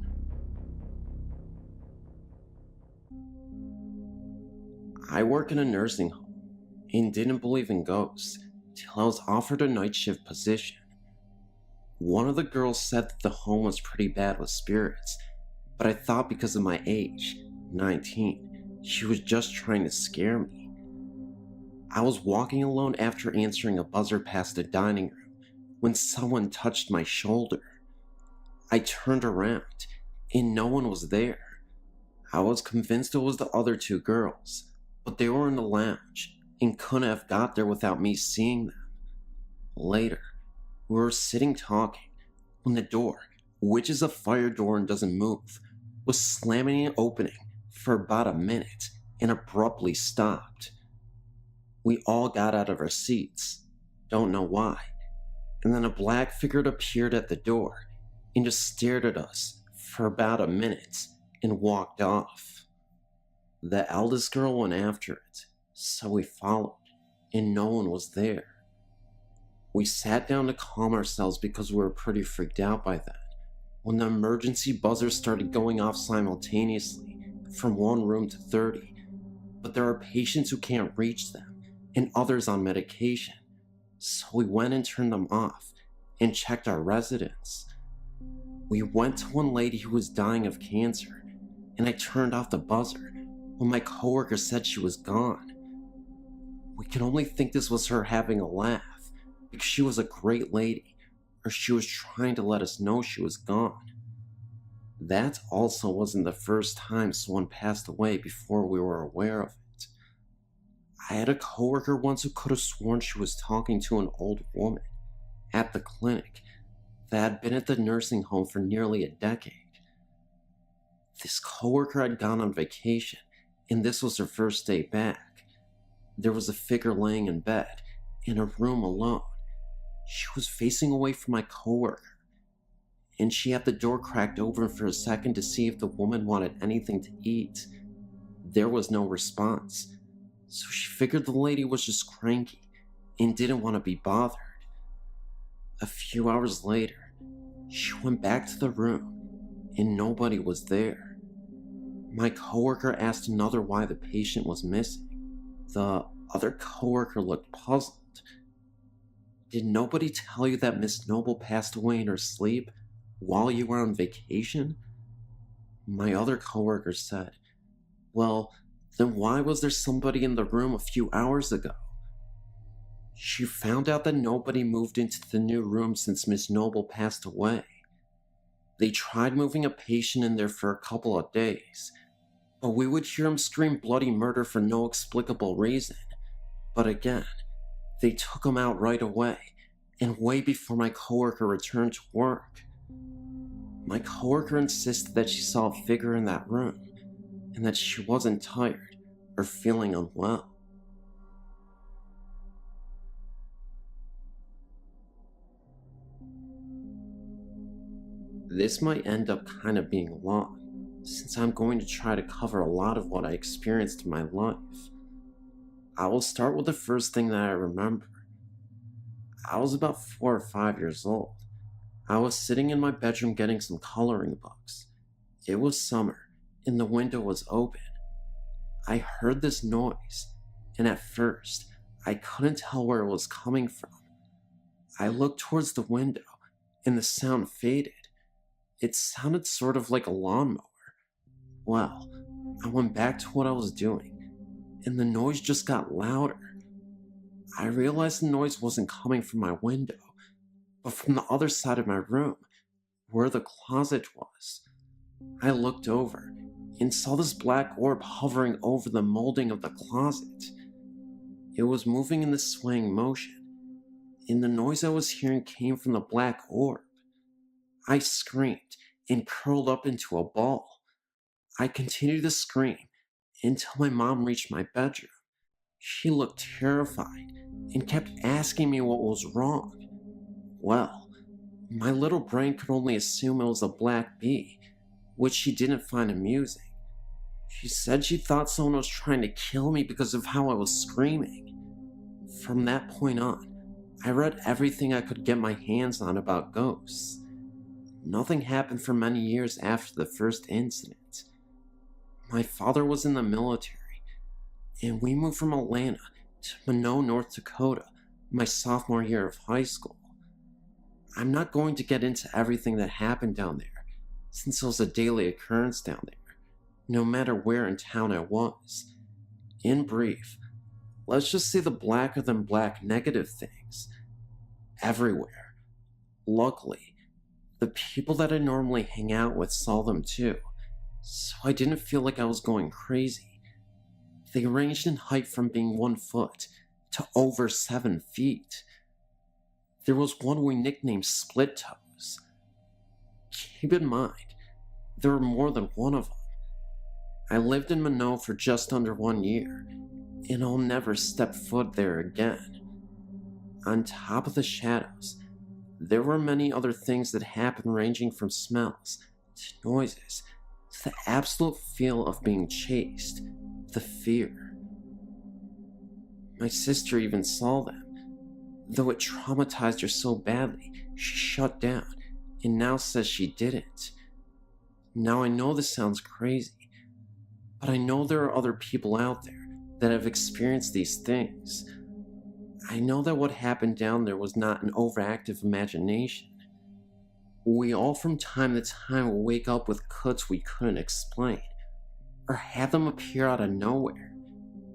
I work in a nursing home and didn't believe in ghosts till I was offered a night shift position. One of the girls said that the home was pretty bad with spirits, but I thought because of my age, 19, she was just trying to scare me. I was walking alone after answering a buzzer past the dining room when someone touched my shoulder. I turned around and no one was there. I was convinced it was the other 2 girls, but they were in the lounge and couldn't have got there without me seeing them. Later, we were sitting talking when the door, which is a fire door and doesn't move, was slamming and opening for about a minute and abruptly stopped. We all got out of our seats, don't know why, and then a black figure appeared at the door and just stared at us for about a minute and walked off. The eldest girl went after it, so we followed, and no one was there. We sat down to calm ourselves because we were pretty freaked out by that, when the emergency buzzers started going off simultaneously from one room to 30, but there are patients who can't reach them and others on medication, so we went and turned them off and checked our residents. We went to one lady who was dying of cancer, and I turned off the buzzer when my coworker said she was gone. We can only think this was her having a laugh, because she was a great lady, or she was trying to let us know she was gone. That also wasn't the first time someone passed away before we were aware of it. I had a coworker once who could have sworn she was talking to an old woman at the clinic that had been at the nursing home for nearly a decade. This coworker had gone on vacation, and this was her first day back. There was a figure laying in bed, in a room alone. She was facing away from my coworker, and she had the door cracked open for a second to see if the woman wanted anything to eat. There was no response, so she figured the lady was just cranky and didn't want to be bothered. A few hours later, she went back to the room, and nobody was there. My coworker asked another why the patient was missing. The other coworker looked puzzled. Did nobody tell you that Miss Noble passed away in her sleep while you were on vacation? My other coworker said, well, then why was there somebody in the room a few hours ago? She found out that nobody moved into the new room since Miss Noble passed away. They tried moving a patient in there for a couple of days, but we would hear him scream bloody murder for no explicable reason. But again, they took him out right away, and way before my coworker returned to work. My coworker insisted that she saw a figure in that room, and that she wasn't tired or feeling unwell. This might end up kind of being long, since I'm going to try to cover a lot of what I experienced in my life. I will start with the first thing that I remember. I was about 4 or 5 years old. I was sitting in my bedroom getting some coloring books. It was summer, and the window was open. I heard this noise, and at first, I couldn't tell where it was coming from. I looked towards the window, and the sound faded. It sounded sort of like a lawnmower. Well, I went back to what I was doing, and the noise just got louder. I realized the noise wasn't coming from my window, but from the other side of my room, where the closet was. I looked over and saw this black orb hovering over the molding of the closet. It was moving in this swaying motion, and the noise I was hearing came from the black orb. I screamed and curled up into a ball. I continued to scream until my mom reached my bedroom. She looked terrified and kept asking me what was wrong. Well, my little brain could only assume it was a black bee, which she didn't find amusing. She said she thought someone was trying to kill me because of how I was screaming. From that point on, I read everything I could get my hands on about ghosts. Nothing happened for many years after the first incident. My father was in the military, and we moved from Atlanta to Minot, North Dakota, my sophomore year of high school. I'm not going to get into everything that happened down there, since it was a daily occurrence down there, no matter where in town I was. In brief, let's just say the blacker than black negative things. Everywhere. Luckily, the people that I normally hang out with saw them too, so I didn't feel like I was going crazy. They ranged in height from being 1 foot to over 7 feet. There was one we nicknamed Split Toes. Keep in mind, there were more than one of them. I lived in Minot for just under 1 year, and I'll never step foot there again. On top of the shadows, there were many other things that happened, ranging from smells to noises to the absolute feel of being chased, the fear. My sister even saw them. Though it traumatized her so badly, she shut down and now says she didn't. Now I know this sounds crazy, but I know there are other people out there that have experienced these things. I know that what happened down there was not an overactive imagination. We all from time to time will wake up with cuts we couldn't explain, or have them appear out of nowhere,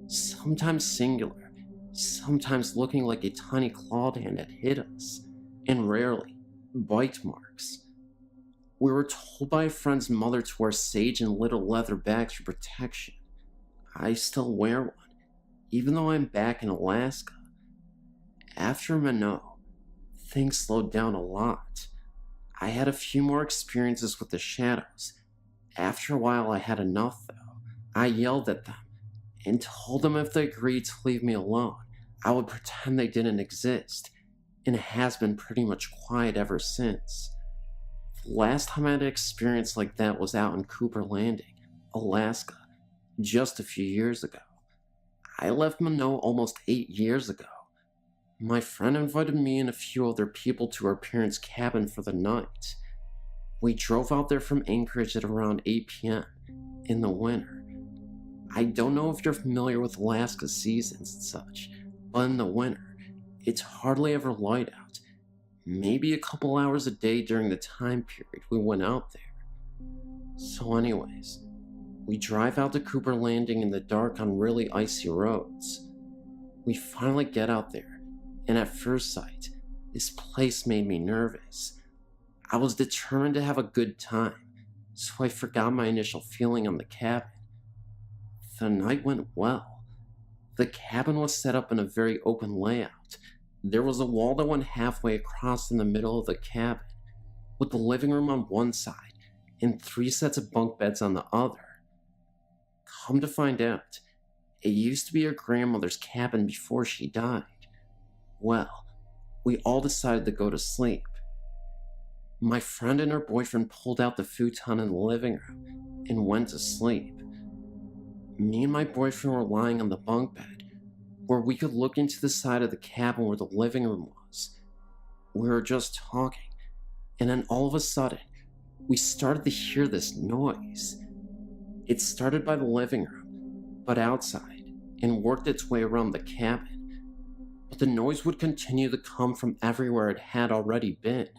sometimes singular, sometimes looking like a tiny clawed hand had hit us, and rarely bite marks. We were told by a friend's mother to wear sage and little leather bags for protection. I still wear one, even though I'm back in Alaska. After Minot, things slowed down a lot. I had a few more experiences with the shadows. After a while, I had enough, though. I yelled at them and told them if they agreed to leave me alone, I would pretend they didn't exist, and it has been pretty much quiet ever since. The last time I had an experience like that was out in Cooper Landing, Alaska, just a few years ago. I left Minot almost 8 years ago. My friend invited me and a few other people to her parents' cabin for the night. We drove out there from Anchorage at around 8 p.m. in the winter. I don't know if you're familiar with Alaska seasons and such, but in the winter, it's hardly ever light out. Maybe a couple hours a day during the time period we went out there. So anyways, we drive out to Cooper Landing in the dark on really icy roads. We finally get out there, and at first sight, this place made me nervous. I was determined to have a good time, so I forgot my initial feeling on the cabin. the night went well. The cabin was set up in a very open layout. There was a wall that went halfway across in the middle of the cabin, with the living room on one side and 3 sets of bunk beds on the other. Come to find out, it used to be her grandmother's cabin before she died. Well, we all decided to go to sleep. My friend and her boyfriend pulled out the futon in the living room and went to sleep. Me and my boyfriend were lying on the bunk bed, where we could look into the side of the cabin where the living room was. We were just talking, and then all of a sudden, we started to hear this noise. It started by the living room, but outside, and worked its way around the cabin. But the noise would continue to come from everywhere it had already been.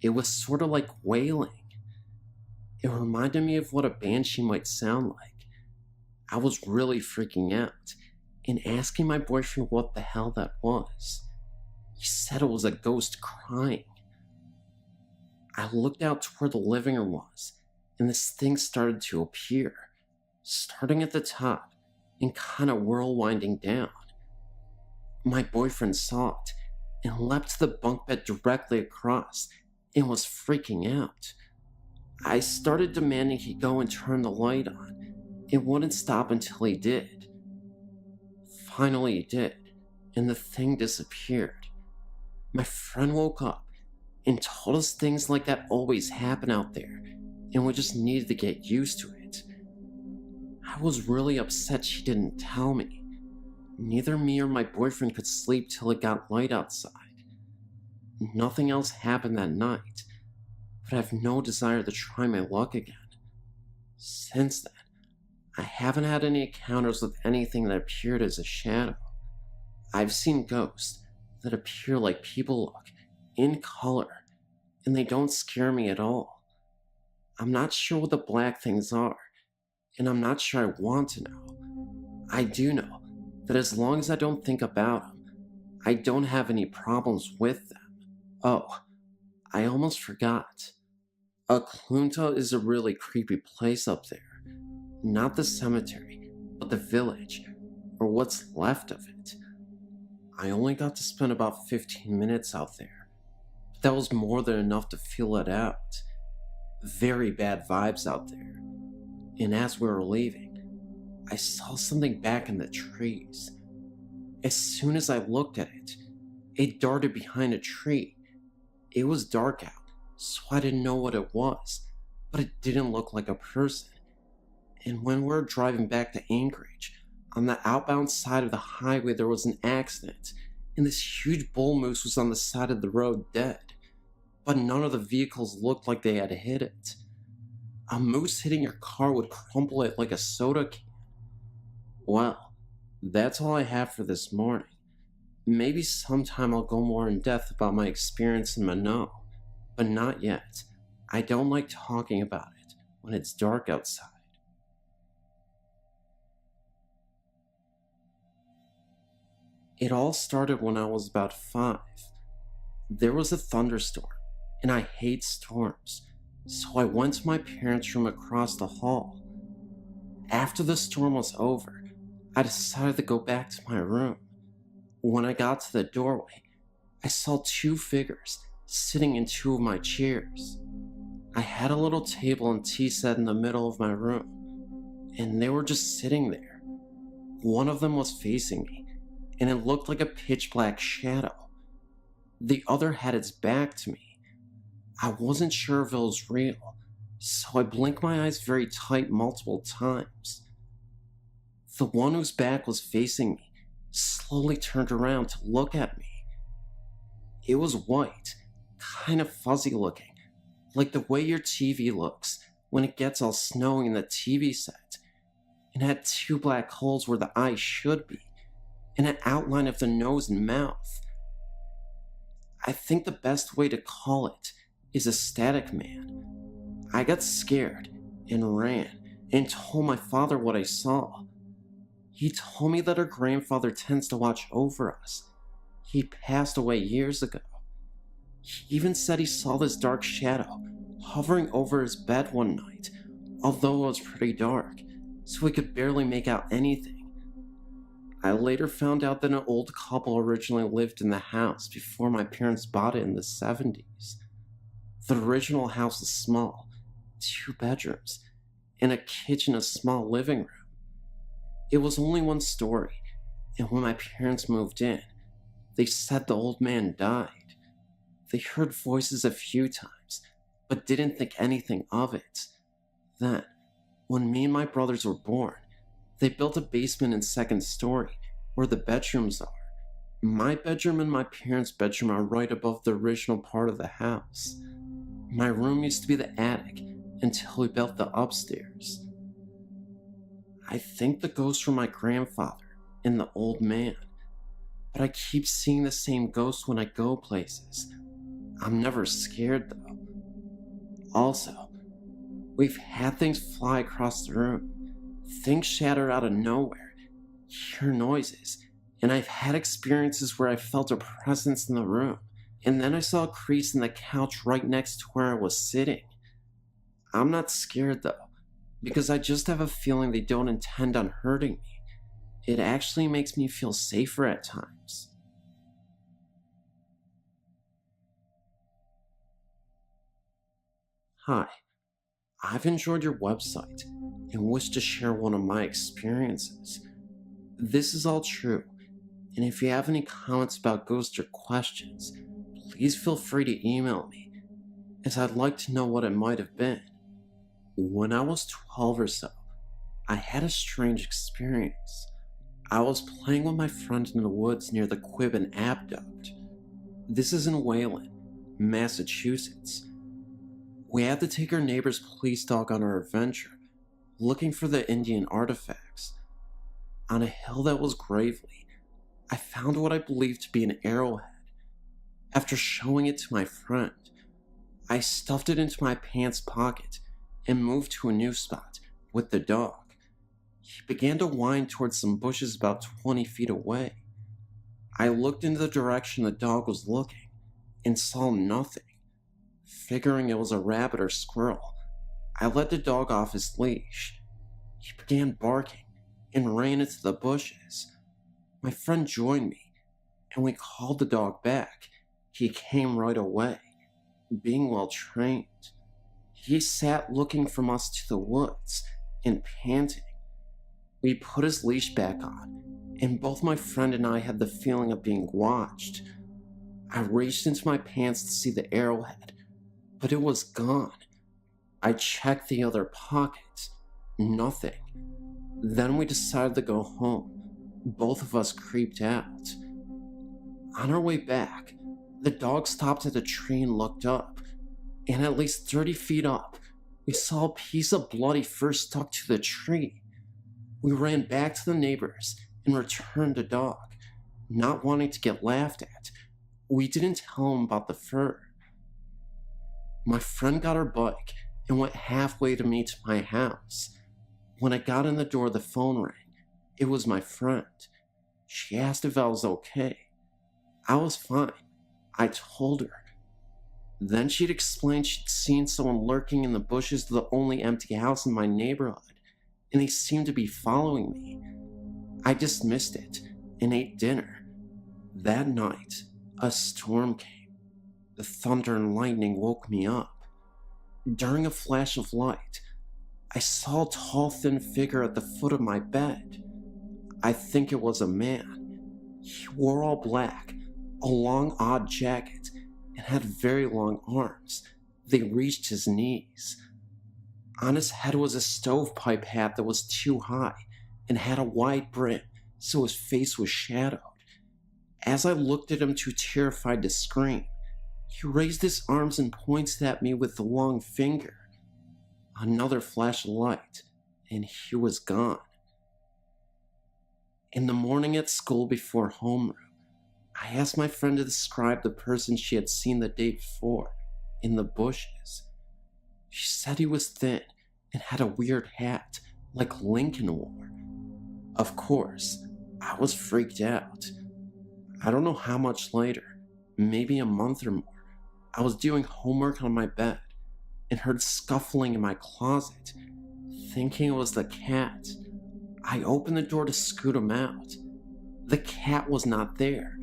It was sort of like wailing. It reminded me of what a banshee might sound like. I was really freaking out and asking my boyfriend what the hell that was. He said it was a ghost crying. I looked out to where the living room was, and this thing started to appear, starting at the top and kind of whirlwinding down. My boyfriend saw it and leapt to the bunk bed directly across and was freaking out. I started demanding he go and turn the light on. It wouldn't stop until he did. Finally he did, and the thing disappeared. My friend woke up and told us things like that always happen out there, and we just needed to get used to it. I was really upset she didn't tell me. Neither me or my boyfriend could sleep till it got light outside. Nothing else happened that night, but I have no desire to try my luck again. Since then, I haven't had any encounters with anything that appeared as a shadow. I've seen ghosts that appear like people look, in color, and they don't scare me at all. I'm not sure what the black things are, and I'm not sure I want to know. I do know that as long as I don't think about them, I don't have any problems with them. Oh, I almost forgot. Aklunta is a really creepy place up there. Not the cemetery, but the village, or what's left of it. I only got to spend about 15 minutes out there, but that was more than enough to feel it out. Very bad vibes out there. And as we were leaving, I saw something back in the trees. As soon as I looked at it, it darted behind a tree. It was dark out, so I didn't know what it was, but it didn't look like a person. And when we were driving back to Anchorage, on the outbound side of the highway there was an accident, and this huge bull moose was on the side of the road dead. But none of the vehicles looked like they had hit it. A moose hitting your car would crumple it like a soda can. Well, that's all I have for this morning. Maybe sometime I'll go more in depth about my experience in Mano, but not yet. I don't like talking about it when it's dark outside. It all started when I was about 5. There was a thunderstorm, and I hate storms, so I went to my parents' room across the hall. After the storm was over, I decided to go back to my room. When I got to the doorway, I saw 2 figures sitting in 2 of my chairs. I had a little table and tea set in the middle of my room, and they were just sitting there. One of them was facing me, and it looked like a pitch black shadow. The other had its back to me. I wasn't sure if it was real, so I blinked my eyes very tight multiple times. The one whose back was facing me slowly turned around to look at me. It was white, kind of fuzzy looking, like the way your TV looks when it gets all snowy in the TV set, and had 2 black holes where the eyes should be, and an outline of the nose and mouth. I think the best way to call it is a static man. I got scared and ran and told my father what I saw. He told me that her grandfather tends to watch over us. He passed away years ago. He even said he saw this dark shadow hovering over his bed one night, although it was pretty dark, so we could barely make out anything. I later found out that an old couple originally lived in the house before my parents bought it in the 70s. The original house was small, 2 bedrooms, and a kitchen, a small living room. It was only 1 story, and when my parents moved in, they said the old man died. They heard voices a few times, but didn't think anything of it. Then, when me and my brothers were born, they built a basement and 2nd story where the bedrooms are. My bedroom and my parents' bedroom are right above the original part of the house. My room used to be the attic until we built the upstairs. I think the ghosts were my grandfather and the old man, but I keep seeing the same ghosts when I go places. I'm never scared though. Also, we've had things fly across the room. Things shatter out of nowhere, hear noises, and I've had experiences where I felt a presence in the room, and then I saw a crease in the couch right next to where I was sitting. I'm not scared though, because I just have a feeling they don't intend on hurting me. It actually makes me feel safer at times. Hi, I've enjoyed your website and wish to share one of my experiences. This is all true, and if you have any comments about ghosts or questions, please feel free to email me, as I'd like to know what it might have been. When I was 12 or so, I had a strange experience. I was playing with my friend in the woods near the Quibbin Aqueduct. This is in Wayland, Massachusetts. We had to take our neighbor's police dog on our adventure, looking for the Indian artifacts. On a hill that was gravelly, I found what I believed to be an arrowhead. After showing it to my friend, I stuffed it into my pants pocket and moved to a new spot with the dog. He began to wind towards some bushes about 20 feet away. I looked in the direction the dog was looking and saw nothing. Figuring it was a rabbit or squirrel, I let the dog off his leash. He began barking and ran into the bushes. My friend joined me, and we called the dog back. He came right away, being well trained. He sat looking from us to the woods and panting. We put his leash back on, and both my friend and I had the feeling of being watched. I reached into my pants to see the arrowhead, but it was gone. I checked the other pockets. Nothing. Then we decided to go home. Both of us creeped out. On our way back, the dog stopped at a tree and looked up, and at least 30 feet up, we saw a piece of bloody fur stuck to the tree. We ran back to the neighbors and returned the dog, not wanting to get laughed at. We didn't tell them about the fur. My friend got her bike and went halfway to me to my house. When I got in the door, the phone rang. It was my friend. She asked if I was okay. I was fine. I told her. Then she'd explained she'd seen someone lurking in the bushes of the only empty house in my neighborhood, and they seemed to be following me. I dismissed it and ate dinner. That night, a storm came. The thunder and lightning woke me up. During a flash of light, I saw a tall, thin figure at the foot of my bed. I think it was a man. He wore all black, a long, odd jacket, and had very long arms. They reached his knees. On his head was a stovepipe hat that was too high and had a wide brim, so his face was shadowed. As I looked at him, too terrified to scream, he raised his arms and pointed at me with the long finger. Another flash of light, and he was gone. In the morning at school before homeroom, I asked my friend to describe the person she had seen the day before in the bushes. She said he was thin and had a weird hat like Lincoln wore. Of course, I was freaked out. I don't know how much later, maybe a month or more, I was doing homework on my bed and heard scuffling in my closet. thinking it was the cat. I opened the door to scoot him out. The cat was not there,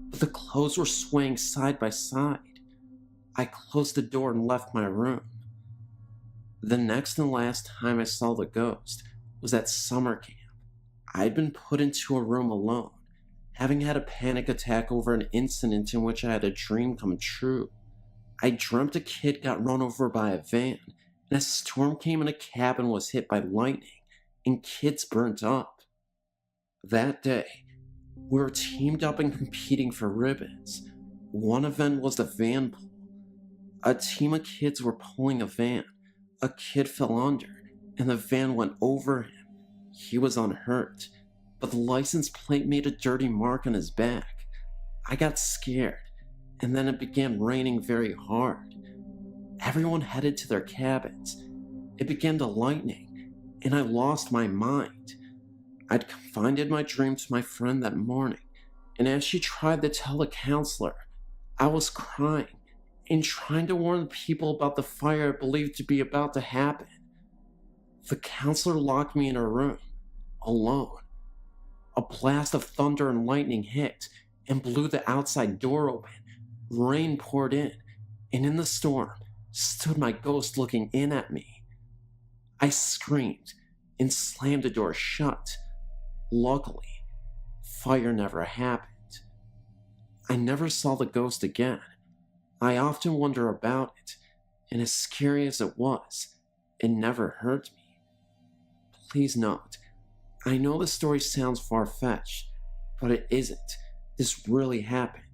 but the clothes were swaying side by side. I closed the door and left my room. The next and last time I saw the ghost was at summer camp. I'd been put into a room alone, having had a panic attack over an incident in which I had a dream come true. I dreamt a kid got run over by a van, and a storm came and a cabin was hit by lightning, and kids burnt up. That day, we were teamed up and competing for ribbons. One event was the van pull. A team of kids were pulling a van. A kid fell under, and the van went over him. He was unhurt, but the license plate made a dirty mark on his back. I got scared, and then it began raining very hard. Everyone headed to their cabins. It began to lightning, and I lost my mind. I'd confided my dream to my friend that morning, and as she tried to tell the counselor, I was crying and trying to warn people about the fire I believed to be about to happen. The counselor locked me in her room, alone. A blast of thunder and lightning hit and blew the outside door open. Rain poured in, and in the storm stood my ghost looking in at me. I screamed and slammed the door shut. Luckily, fire never happened. I never saw the ghost again. I often wonder about it, and as scary as it was, it never hurt me. Please note, I know the story sounds far-fetched, but it isn't. This really happened.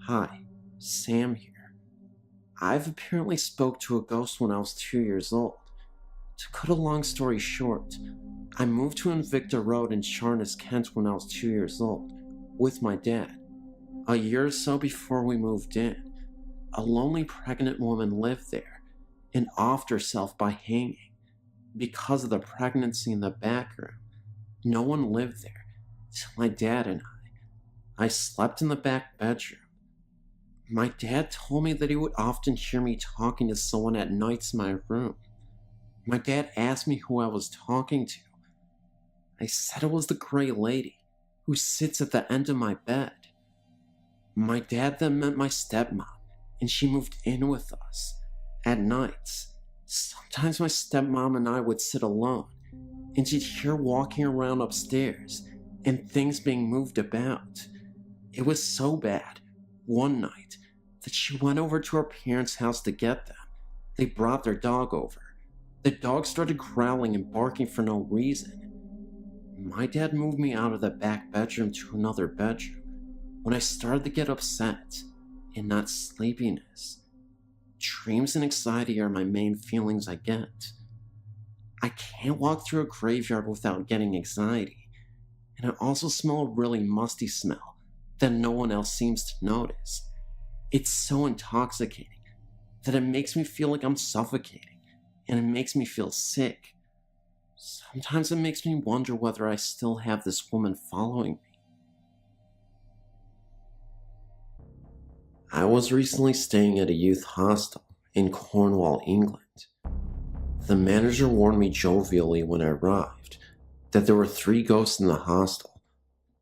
Hi, Sam here. I've apparently spoke to a ghost when I was 2 years old. To cut a long story short, I moved to Invicta Road in Charnes, Kent when I was 2 years old, with my dad. A year or so before we moved in, a lonely pregnant woman lived there and offed herself by hanging. Because of the pregnancy in the back room, no one lived there till my dad and I. I slept in the back bedroom. My dad told me that he would often hear me talking to someone at nights in my room. My dad asked me who I was talking to. I said it was the gray lady who sits at the end of my bed. My dad then met my stepmom, and she moved in with us. At nights, sometimes my stepmom and I would sit alone, and she'd hear walking around upstairs and things being moved about. It was so bad, one night, that she went over to her parents' house to get them. They brought their dog over. The dog started growling and barking for no reason. My dad moved me out of the back bedroom to another bedroom when I started to get upset and not sleepiness. Dreams and anxiety are my main feelings I get. I can't walk through a graveyard without getting anxiety, and I also smell a really musty smell that no one else seems to notice. It's so intoxicating that it makes me feel like I'm suffocating, and it makes me feel sick. Sometimes it makes me wonder whether I still have this woman following me. I was recently staying at a youth hostel in Cornwall, England. The manager warned me jovially when I arrived that there were 3 ghosts in the hostel,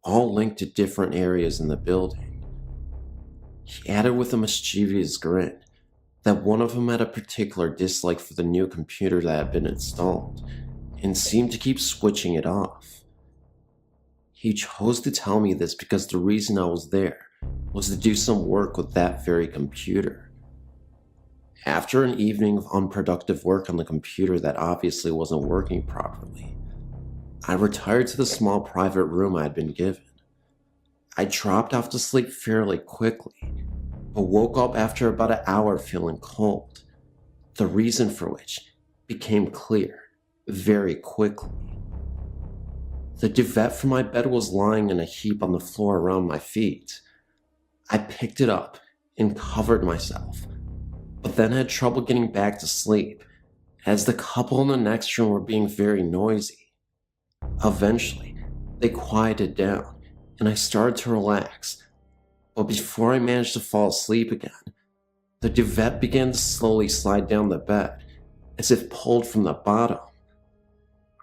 all linked to different areas in the building. He added with a mischievous grin that one of them had a particular dislike for the new computer that had been installed and seemed to keep switching it off. He chose to tell me this because the reason I was there was to do some work with that very computer. After an evening of unproductive work on the computer that obviously wasn't working properly, I retired to the small private room I had been given. I dropped off to sleep fairly quickly, but woke up after about an hour feeling cold, the reason for which became clear very quickly. The duvet from my bed was lying in a heap on the floor around my feet. I picked it up and covered myself, but then had trouble getting back to sleep, as the couple in the next room were being very noisy. Eventually, they quieted down, and I started to relax, but before I managed to fall asleep again, The duvet began to slowly slide down the bed, as if pulled from the bottom.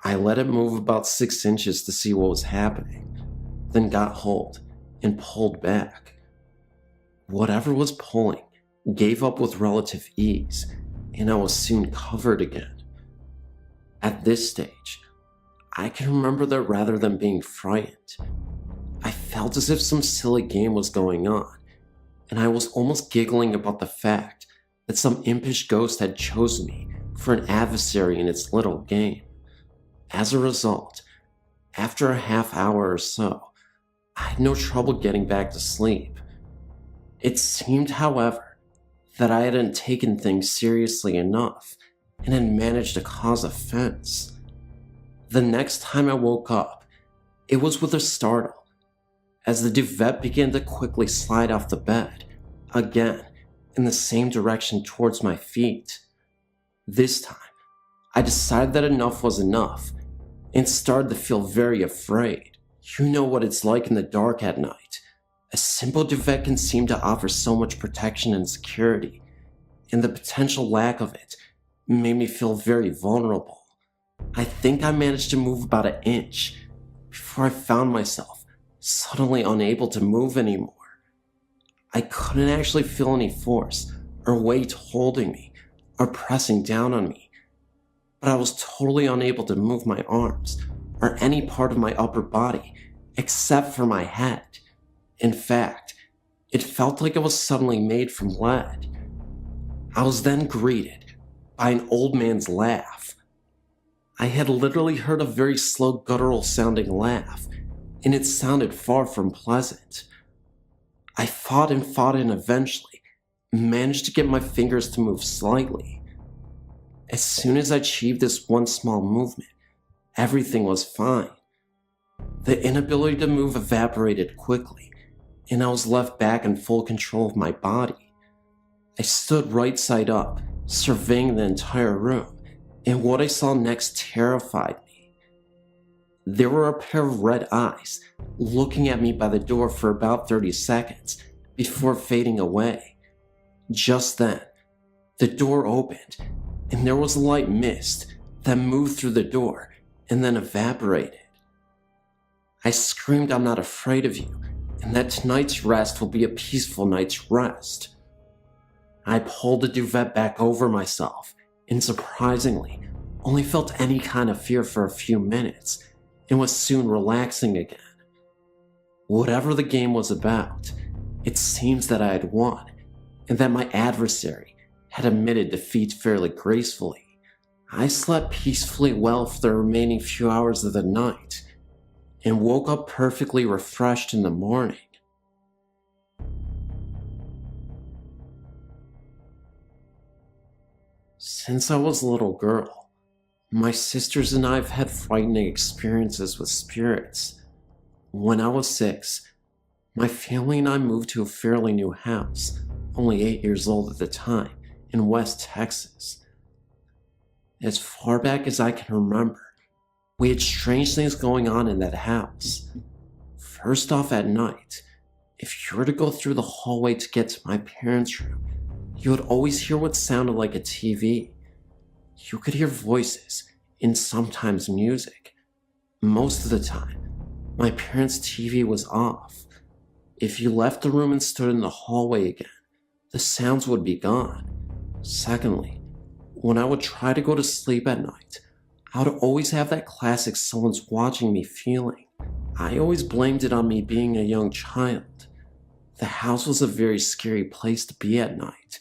I let it move about 6 inches to see what was happening, then got hold and pulled back. Whatever was pulling gave up with relative ease, and I was soon covered again. At this stage, I can remember that rather than being frightened, I felt as if some silly game was going on, and I was almost giggling about the fact that some impish ghost had chosen me for an adversary in its little game. As a result, after a half hour or so, I had no trouble getting back to sleep. It seemed, however, that I hadn't taken things seriously enough and had managed to cause offense. The next time I woke up, it was with a startle, as the duvet began to quickly slide off the bed, again, in the same direction towards my feet. This time, I decided that enough was enough, and started to feel very afraid. You know what it's like in the dark at night. A simple duvet can seem to offer so much protection and security, and the potential lack of it made me feel very vulnerable. I think I managed to move about an inch before I found myself suddenly unable to move anymore. I couldn't actually feel any force or weight holding me or pressing down on me, but I was totally unable to move my arms or any part of my upper body except for my head. In fact, it felt like it was suddenly made from lead. I was then greeted by an old man's laugh. I had literally heard a very slow guttural sounding laugh, and it sounded far from pleasant. I fought and eventually managed to get my fingers to move slightly. As soon as I achieved this one small movement, everything was fine. The inability to move evaporated quickly, and I was left back in full control of my body. I stood right side up, surveying the entire room, and what I saw next terrified me. There were a pair of red eyes looking at me by the door for about 30 seconds before fading away. Just then, the door opened, and there was a light mist that moved through the door and then evaporated. I screamed, "I'm not afraid of you, and that tonight's rest will be a peaceful night's rest." I pulled the duvet back over myself, and surprisingly, only felt any kind of fear for a few minutes, and was soon relaxing again. Whatever the game was about, it seems that I had won, and that my adversary had admitted defeat fairly gracefully. I slept peacefully well for the remaining few hours of the night, and woke up perfectly refreshed in the morning. Since I was a little girl, my sisters and I have had frightening experiences with spirits. When I was 6, my family and I moved to a fairly new house, only 8 years old at the time, in West Texas. As far back as I can remember, we had strange things going on in that house. First off, at night, if you were to go through the hallway to get to my parents' room, you would always hear what sounded like a TV. You could hear voices and sometimes music. Most of the time, my parents' TV was off. If you left the room and stood in the hallway again, the sounds would be gone. Secondly, when I would try to go to sleep at night, I would always have that classic "someone's watching me" feeling. I always blamed it on me being a young child. The house was a very scary place to be at night.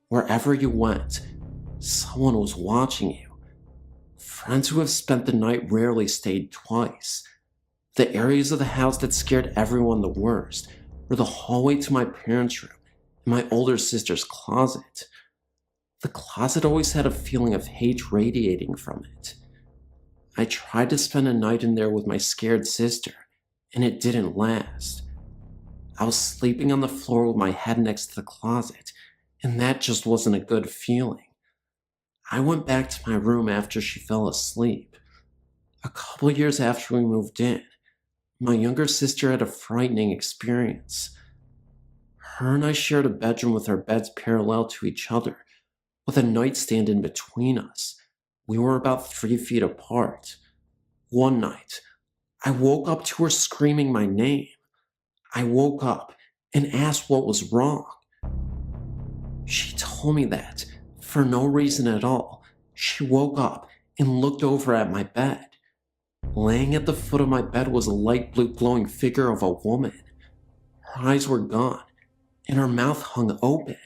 Wherever you went, someone was watching you. Friends who have spent the night rarely stayed twice. The areas of the house that scared everyone the worst were the hallway to my parents' room and my older sister's closet. The closet always had a feeling of hate radiating from it. I tried to spend a night in there with my scared sister, and it didn't last. I was sleeping on the floor with my head next to the closet, and that just wasn't a good feeling. I went back to my room after she fell asleep. A couple years after we moved in, my younger sister had a frightening experience. Her and I shared a bedroom with our beds parallel to each other, with a nightstand in between us. We were about 3 feet apart. One night, I woke up to her screaming my name. I woke up and asked what was wrong. She told me that, for no reason at all, she woke up and looked over at my bed. Laying at the foot of my bed was a light blue glowing figure of a woman. Her eyes were gone, and her mouth hung open.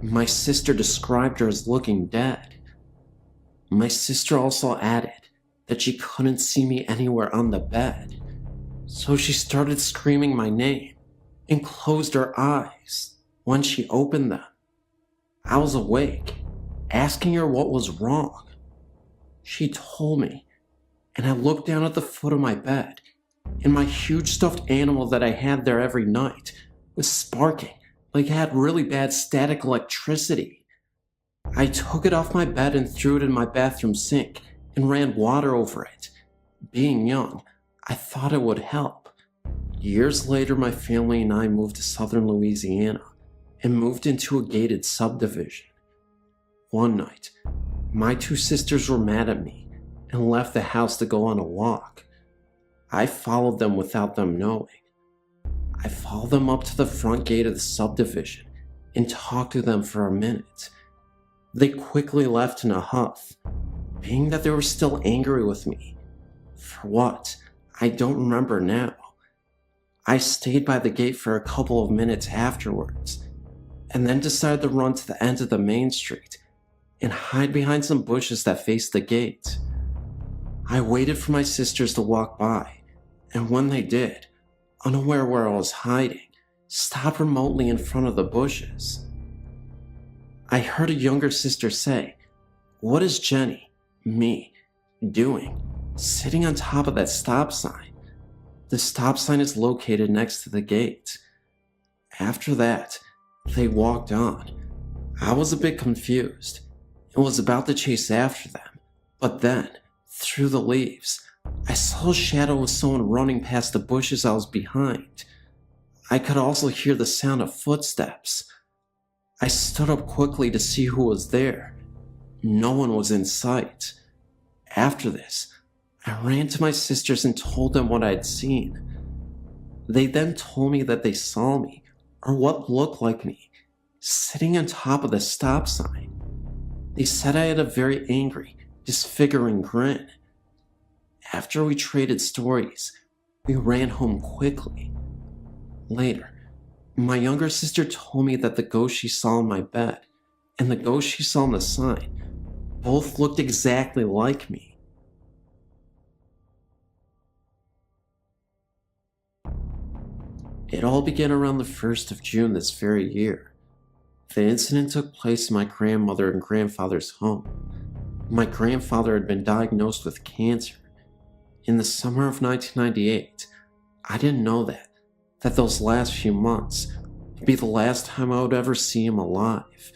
My sister described her as looking dead. My sister also added that she couldn't see me anywhere on the bed, so she started screaming my name and closed her eyes. When she opened them, I was awake, asking her what was wrong. She told me, and I looked down at the foot of my bed, and my huge stuffed animal that I had there every night was sparking like it had really bad static electricity. I took it off my bed and threw it in my bathroom sink and ran water over it. Being young, I thought it would help. Years later, my family and I moved to southern Louisiana and moved into a gated subdivision. One night, my 2 sisters were mad at me and left the house to go on a walk. I followed them without them knowing. I followed them up to the front gate of the subdivision and talked to them for a minute. They quickly left in a huff, being that they were still angry with me. For what? I don't remember now. I stayed by the gate for a couple of minutes afterwards, and then decided to run to the end of the main street and hide behind some bushes that faced the gate. I waited for my sisters to walk by, and when they did, unaware where I was hiding, stopped remotely in front of the bushes. I heard a younger sister say, "What is Jenny, me, doing, sitting on top of that stop sign?" The stop sign is located next to the gate. After that, they walked on. I was a bit confused and was about to chase after them, but then, through the leaves, I saw a shadow of someone running past the bushes I was behind. I could also hear the sound of footsteps. I stood up quickly to see who was there. No one was in sight. After this, I ran to my sisters and told them what I had seen. They then told me that they saw me, or what looked like me, sitting on top of the stop sign. They said I had a very angry, disfiguring grin. After we traded stories, we ran home quickly. Later, my younger sister told me that the ghost she saw in my bed and the ghost she saw on the sign both looked exactly like me. It all began around the 1st of June this very year. The incident took place in my grandmother and grandfather's home. My grandfather had been diagnosed with cancer. In the summer of 1998, I didn't know that those last few months would be the last time I would ever see him alive.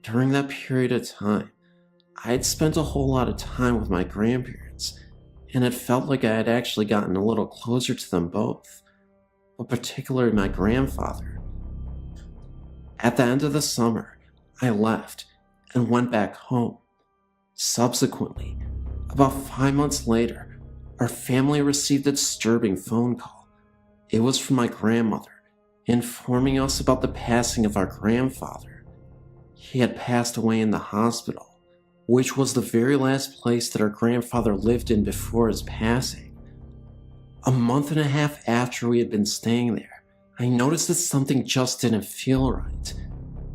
During that period of time, I had spent a whole lot of time with my grandparents, and it felt like I had actually gotten a little closer to them both, but particularly my grandfather. At the end of the summer, I left and went back home. Subsequently, about 5 months later, our family received a disturbing phone call. It was from my grandmother, informing us about the passing of our grandfather. He had passed away in the hospital, which was the very last place that our grandfather lived in before his passing. A month and a half after we had been staying there, I noticed that something just didn't feel right.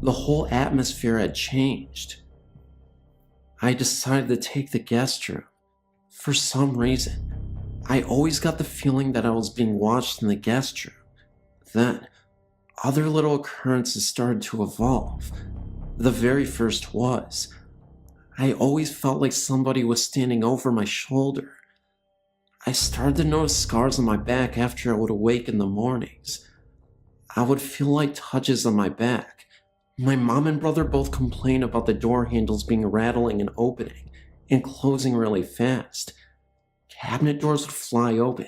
The whole atmosphere had changed. I decided to take the guest room. For some reason, I always got the feeling that I was being watched in the guest room. Then, other little occurrences started to evolve. The very first was, I always felt like somebody was standing over my shoulder. I started to notice scars on my back after I would awake in the mornings. I would feel like touches on my back. My mom and brother both complained about the door handles being rattling and opening and closing really fast. Cabinet doors would fly open,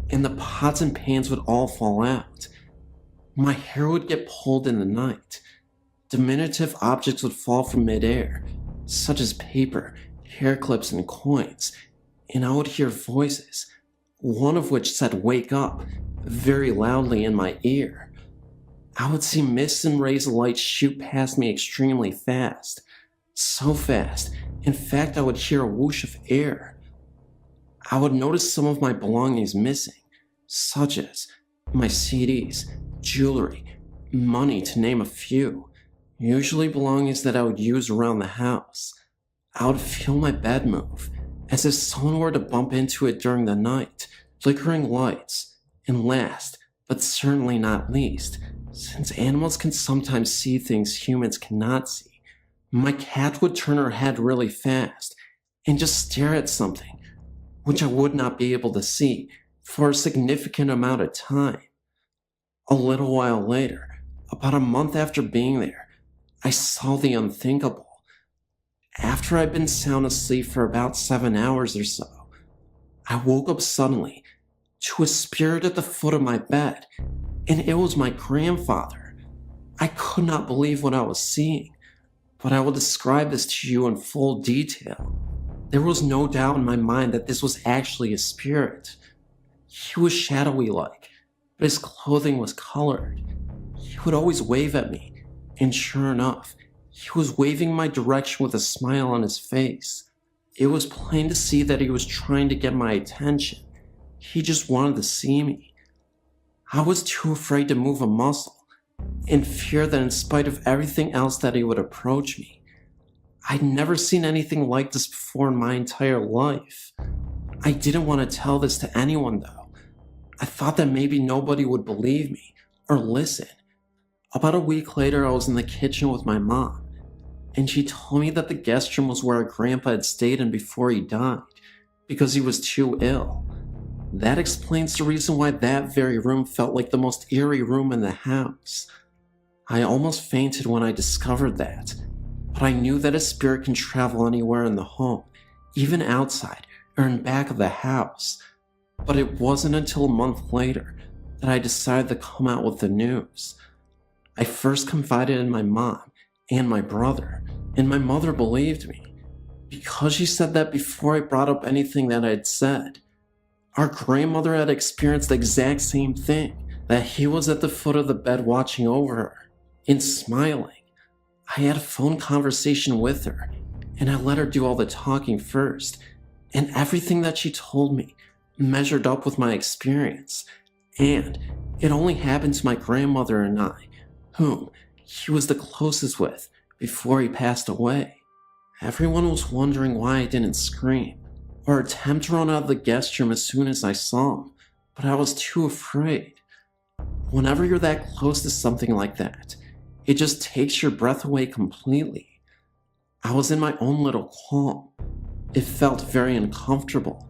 and the pots and pans would all fall out. My hair would get pulled in the night. Diminutive objects would fall from midair, such as paper, hair clips, and coins, and I would hear voices, one of which said, "Wake up," very loudly in my ear. I would see mists and rays of light shoot past me extremely fast. So fast, in fact, I would hear a whoosh of air. I would notice some of my belongings missing, such as my CDs, jewelry, money, to name a few, usually belongings that I would use around the house. I would feel my bed move, as if someone were to bump into it during the night, flickering lights, and last, but certainly not least, since animals can sometimes see things humans cannot see, my cat would turn her head really fast and just stare at something, which I would not be able to see for a significant amount of time. A little while later, about a month after being there, I saw the unthinkable. After I'd been sound asleep for about 7 hours or so, I woke up suddenly to a spirit at the foot of my bed, and it was my grandfather. I could not believe what I was seeing, but I will describe this to you in full detail. There was no doubt in my mind that this was actually a spirit. He was shadowy like, but his clothing was colored. He would always wave at me, and sure enough, he was waving my direction with a smile on his face. It was plain to see that he was trying to get my attention. He just wanted to see me. I was too afraid to move a muscle, in fear that in spite of everything else that he would approach me. I'd never seen anything like this before in my entire life. I didn't want to tell this to anyone though. I thought that maybe nobody would believe me or listen. About a week later, I was in the kitchen with my mom, and she told me that the guest room was where our grandpa had stayed in before he died, because he was too ill. That explains the reason why that very room felt like the most eerie room in the house. I almost fainted when I discovered that, but I knew that a spirit can travel anywhere in the home, even outside or in back of the house. But it wasn't until a month later that I decided to come out with the news. I first confided in my mom and my brother, and my mother believed me, because she said that before I brought up anything that I'd said, our grandmother had experienced the exact same thing, that he was at the foot of the bed watching over her and smiling. I had a phone conversation with her, and I let her do all the talking first, and everything that she told me measured up with my experience, and it only happened to my grandmother and I, whom he was the closest with before he passed away. Everyone was wondering why I didn't scream or attempt to run out of the guest room as soon as I saw him, but I was too afraid. Whenever you're that close to something like that, it just takes your breath away completely. I was in my own little calm. It felt very uncomfortable.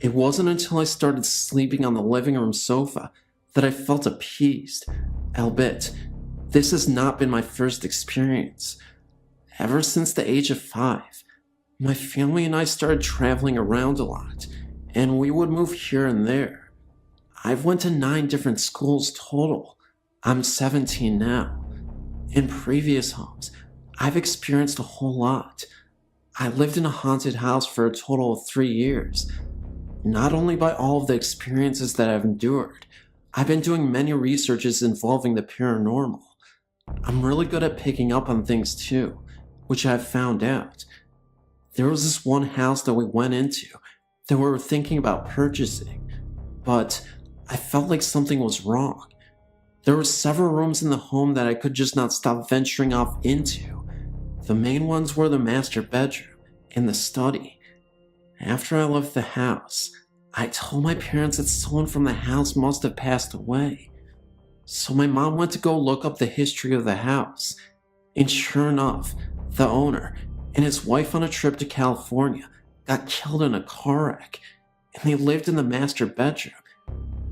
It wasn't until I started sleeping on the living room sofa that I felt appeased, albeit this has not been my first experience. Ever since the age of 5, my family and I started traveling around a lot, and we would move here and there. I've went to 9 different schools total. I'm 17 now. In previous homes, I've experienced a whole lot. I lived in a haunted house for a total of 3 years. Not only by all of the experiences that I've endured, I've been doing many researches involving the paranormal. I'm really good at picking up on things too, which I've found out. There was this one house that we went into that we were thinking about purchasing, but I felt like something was wrong. There were several rooms in the home that I could just not stop venturing off into. The main ones were the master bedroom and the study. After I left the house, I told my parents that someone from the house must have passed away. So my mom went to go look up the history of the house, and sure enough, the owner and his wife on a trip to California got killed in a car wreck, and they lived in the master bedroom,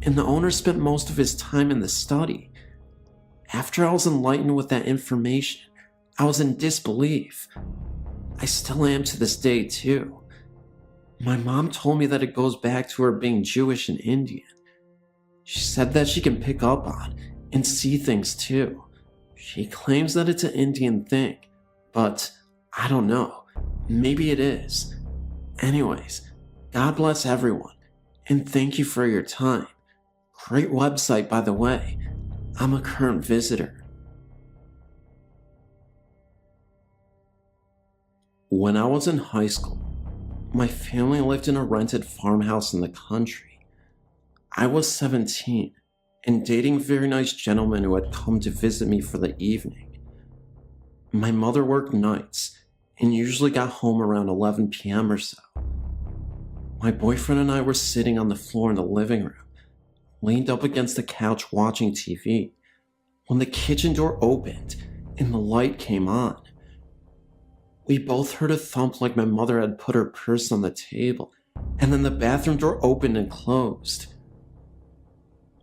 and the owner spent most of his time in the study. After I was enlightened with that information, I was in disbelief. I still am to this day too. My mom told me that it goes back to her being Jewish and Indian. She said that she can pick up on and see things too. She claims that it's an Indian thing, but I don't know. Maybe it is. Anyways, God bless everyone, and thank you for your time. Great website, by the way. I'm a current visitor. When I was in high school, my family lived in a rented farmhouse in the country. I was 17 and dating a very nice gentleman who had come to visit me for the evening. My mother worked nights and usually got home around 11 p.m. or so. My boyfriend and I were sitting on the floor in the living room, leaned up against the couch watching TV, when the kitchen door opened and the light came on. We both heard a thump like my mother had put her purse on the table, and then the bathroom door opened and closed.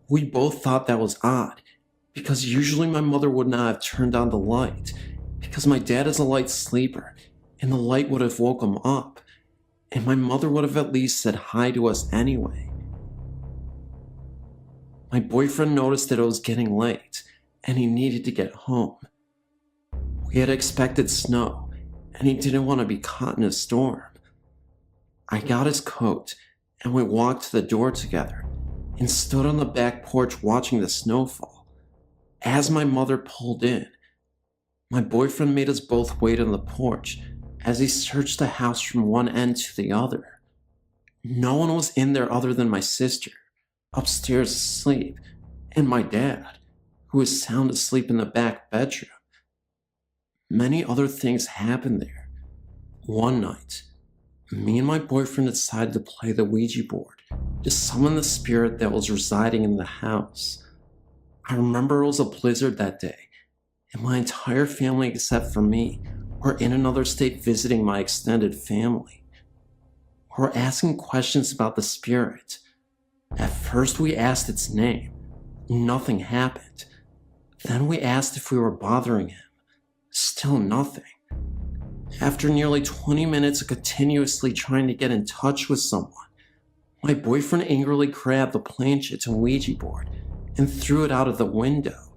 We both thought that was odd, because usually my mother would not have turned on the light, because my dad is a light sleeper, and the light would have woke him up, and my mother would have at least said hi to us anyway. My boyfriend noticed that it was getting late, and he needed to get home. We had expected snow, and he didn't want to be caught in a storm. I got his coat, and we walked to the door together, and stood on the back porch watching the snowfall. As my mother pulled in, my boyfriend made us both wait on the porch as he searched the house from one end to the other. No one was in there other than my sister, upstairs asleep, and my dad, who was sound asleep in the back bedroom. Many other things happened there. One night, me and my boyfriend decided to play the Ouija board to summon the spirit that was residing in the house. I remember it was a blizzard that day, and my entire family except for me were in another state visiting my extended family. We were asking questions about the spirit. At first we asked its name. Nothing happened. Then we asked if we were bothering him. Still nothing. After nearly 20 minutes of continuously trying to get in touch with someone, my boyfriend angrily grabbed the planchette and Ouija board and threw it out of the window.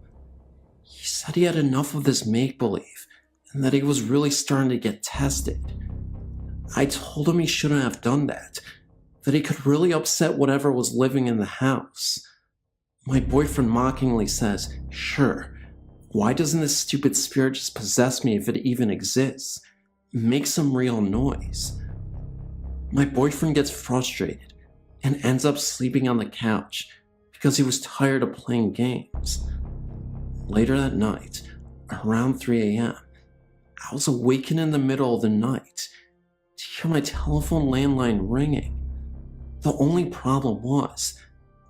He said he had enough of this make-believe and that he was really starting to get tested. I told him he shouldn't have done that he could really upset whatever was living in the house. My boyfriend mockingly says, "Sure, why doesn't this stupid spirit just possess me if it even exists? Make some real noise." My boyfriend gets frustrated and ends up sleeping on the couch because he was tired of playing games. Later that night, around 3 a.m., I was awakened in the middle of the night to hear my telephone landline ringing. The only problem was,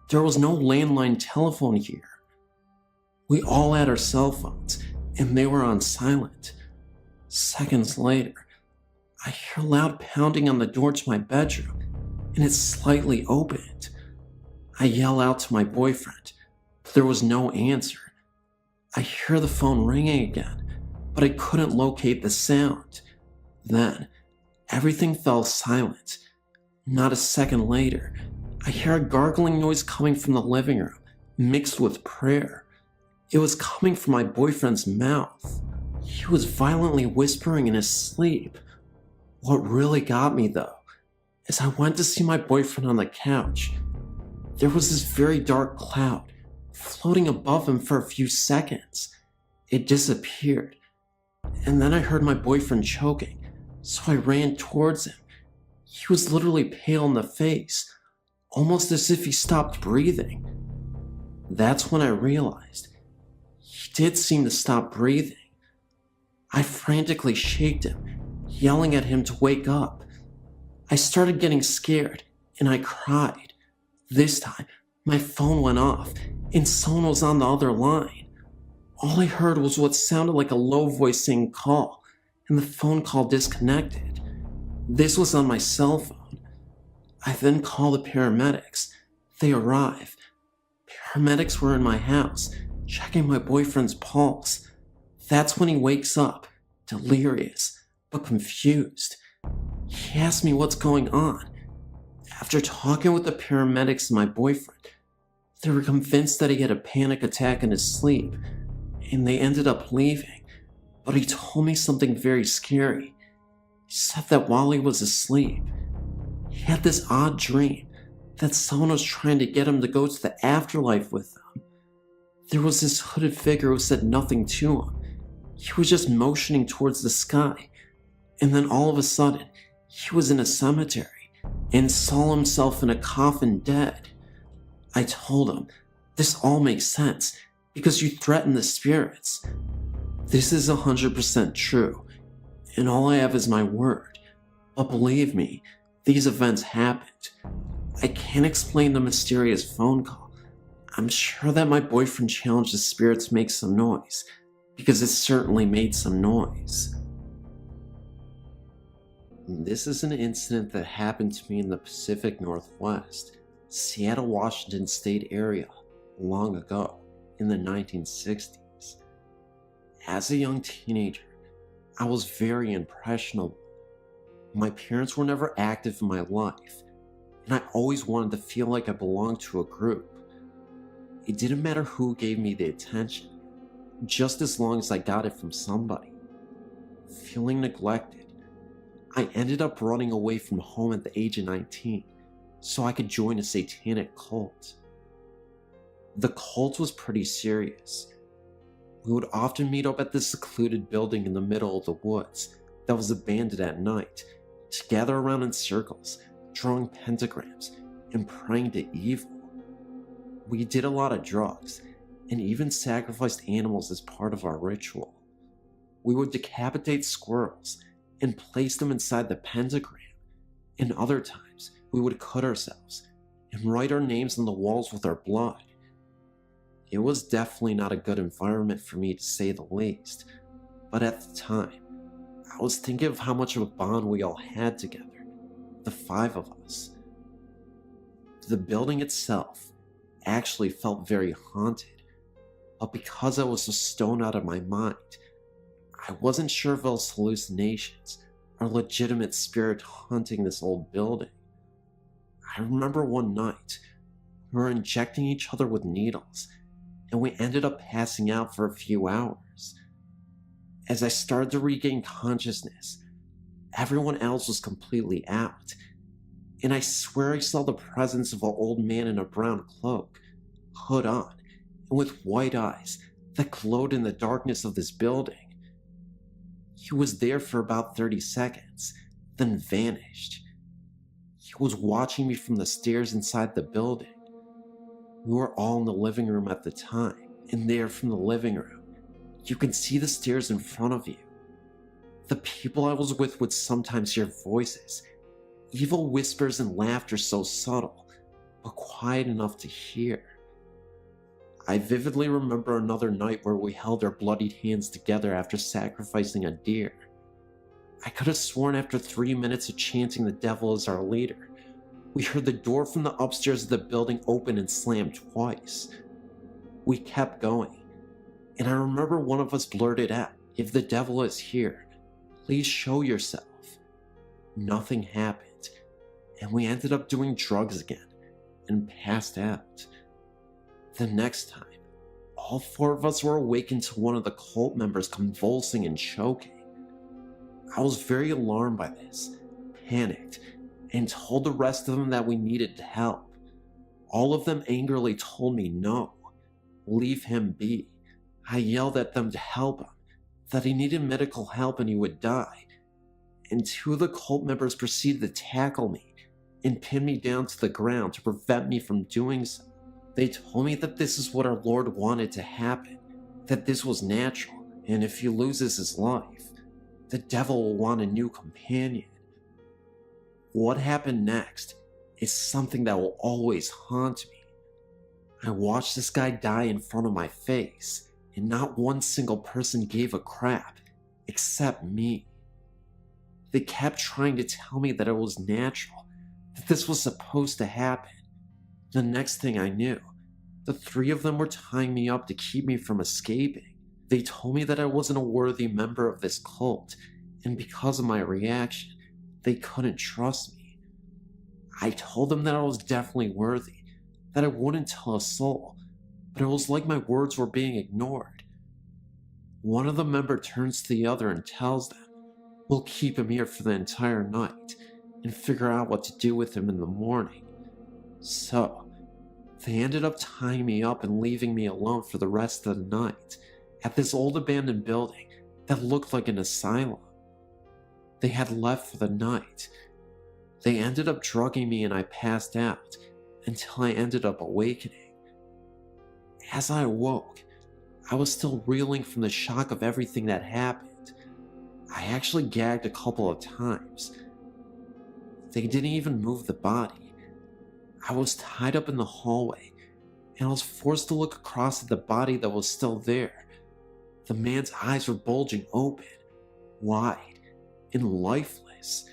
there was no landline telephone here. We all had our cell phones, and they were on silent. Seconds later, I hear loud pounding on the door to my bedroom, and it's slightly opened. I yell out to my boyfriend, but there was no answer. I hear the phone ringing again, but I couldn't locate the sound. Then, everything fell silent. Not a second later, I hear a gargling noise coming from the living room, mixed with prayer. It was coming from my boyfriend's mouth. He was violently whispering in his sleep. What really got me, though, is I went to see my boyfriend on the couch. There was this very dark cloud floating above him for a few seconds. It disappeared, and then I heard my boyfriend choking, so I ran towards him. He was literally pale in the face, almost as if he stopped breathing. That's when I realized he did seem to stop breathing. I frantically shaked him, yelling at him to wake up. I started getting scared, and I cried. This time, my phone went off, and someone was on the other line. All I heard was what sounded like a low voice saying "call," and the phone call disconnected. This was on my cell phone. I then called the paramedics. They arrive. Paramedics were in my house, checking my boyfriend's pulse. That's when he wakes up, delirious, but confused. He asks me what's going on. After talking with the paramedics and my boyfriend, They were convinced that he had a panic attack in his sleep, and they ended up leaving. But he told me something very scary. He said that while he was asleep, he had this odd dream that someone was trying to get him to go to the afterlife with them. There was this hooded figure who said nothing to him. He was just motioning towards the sky, and then all of a sudden, he was in a cemetery and saw himself in a coffin dead. I told him, this all makes sense because you threaten the spirits. This is 100% true, and all I have is my word. But believe me, these events happened. I can't explain the mysterious phone call. I'm sure that my boyfriend challenged the spirits to make some noise, because it certainly made some noise. This is an incident that happened to me in the Pacific Northwest, Seattle, Washington state area, long ago, in the 1960s. As a young teenager, I was very impressionable. My parents were never active in my life, and I always wanted to feel like I belonged to a group. It didn't matter who gave me the attention, just as long as I got it from somebody. Feeling neglected, I ended up running away from home at the age of 19 so I could join a satanic cult. The cult was pretty serious. We would often meet up at this secluded building in the middle of the woods that was abandoned at night to gather around in circles, drawing pentagrams and praying to evil. We did a lot of drugs and even sacrificed animals as part of our ritual. We would decapitate squirrels and place them inside the pentagram, and other times we would cut ourselves and write our names on the walls with our blood. It was definitely not a good environment for me, to say the least, but at the time, I was thinking of how much of a bond we all had together, the 5 of us. The building itself actually felt very haunted, but because I was so stoned out of my mind, I wasn't sure if it was hallucinations or legitimate spirit haunting this old building. I remember one night, we were injecting each other with needles, and we ended up passing out for a few hours. As I started to regain consciousness, everyone else was completely out, and I swear I saw the presence of an old man in a brown cloak, hood on, and with white eyes that glowed in the darkness of this building. He was there for about 30 seconds, then vanished. He was watching me from the stairs inside the building. We were all in the living room at the time, and there from the living room, you can see the stairs in front of you. The people I was with would sometimes hear voices, evil whispers and laughter so subtle, but quiet enough to hear. I vividly remember another night where we held our bloodied hands together after sacrificing a deer. I could have sworn after 3 minutes of chanting the devil as our leader, we heard the door from the upstairs of the building open and slam twice. We kept going, and I remember one of us blurted out, "If the devil is here, please show yourself." Nothing happened, and we ended up doing drugs again and passed out. The next time, all 4 of us were awakened to one of the cult members convulsing and choking. I was very alarmed by this, panicked, and told the rest of them that we needed help. All of them angrily told me no, leave him be. I yelled at them to help him, that he needed medical help and he would die. And 2 of the cult members proceeded to tackle me and pin me down to the ground to prevent me from doing so. They told me that this is what our Lord wanted to happen, that this was natural, and if he loses his life, the devil will want a new companion. What happened next is something that will always haunt me. I watched this guy die in front of my face, and not one single person gave a crap, except me. They kept trying to tell me that it was natural, that this was supposed to happen. The next thing I knew, the 3 of them were tying me up to keep me from escaping. They told me that I wasn't a worthy member of this cult, and because of my reaction, they couldn't trust me. I told them that I was definitely worthy, that I wouldn't tell a soul, but it was like my words were being ignored. One of the members turns to the other and tells them, "We'll keep him here for the entire night and figure out what to do with him in the morning." So, they ended up tying me up and leaving me alone for the rest of the night at this old abandoned building that looked like an asylum. They had left for the night. They ended up drugging me and I passed out until I ended up awakening. As I awoke, I was still reeling from the shock of everything that happened. I actually gagged a couple of times. They didn't even move the body. I was tied up in the hallway, and I was forced to look across at the body that was still there. The man's eyes were bulging open, wide, and lifeless.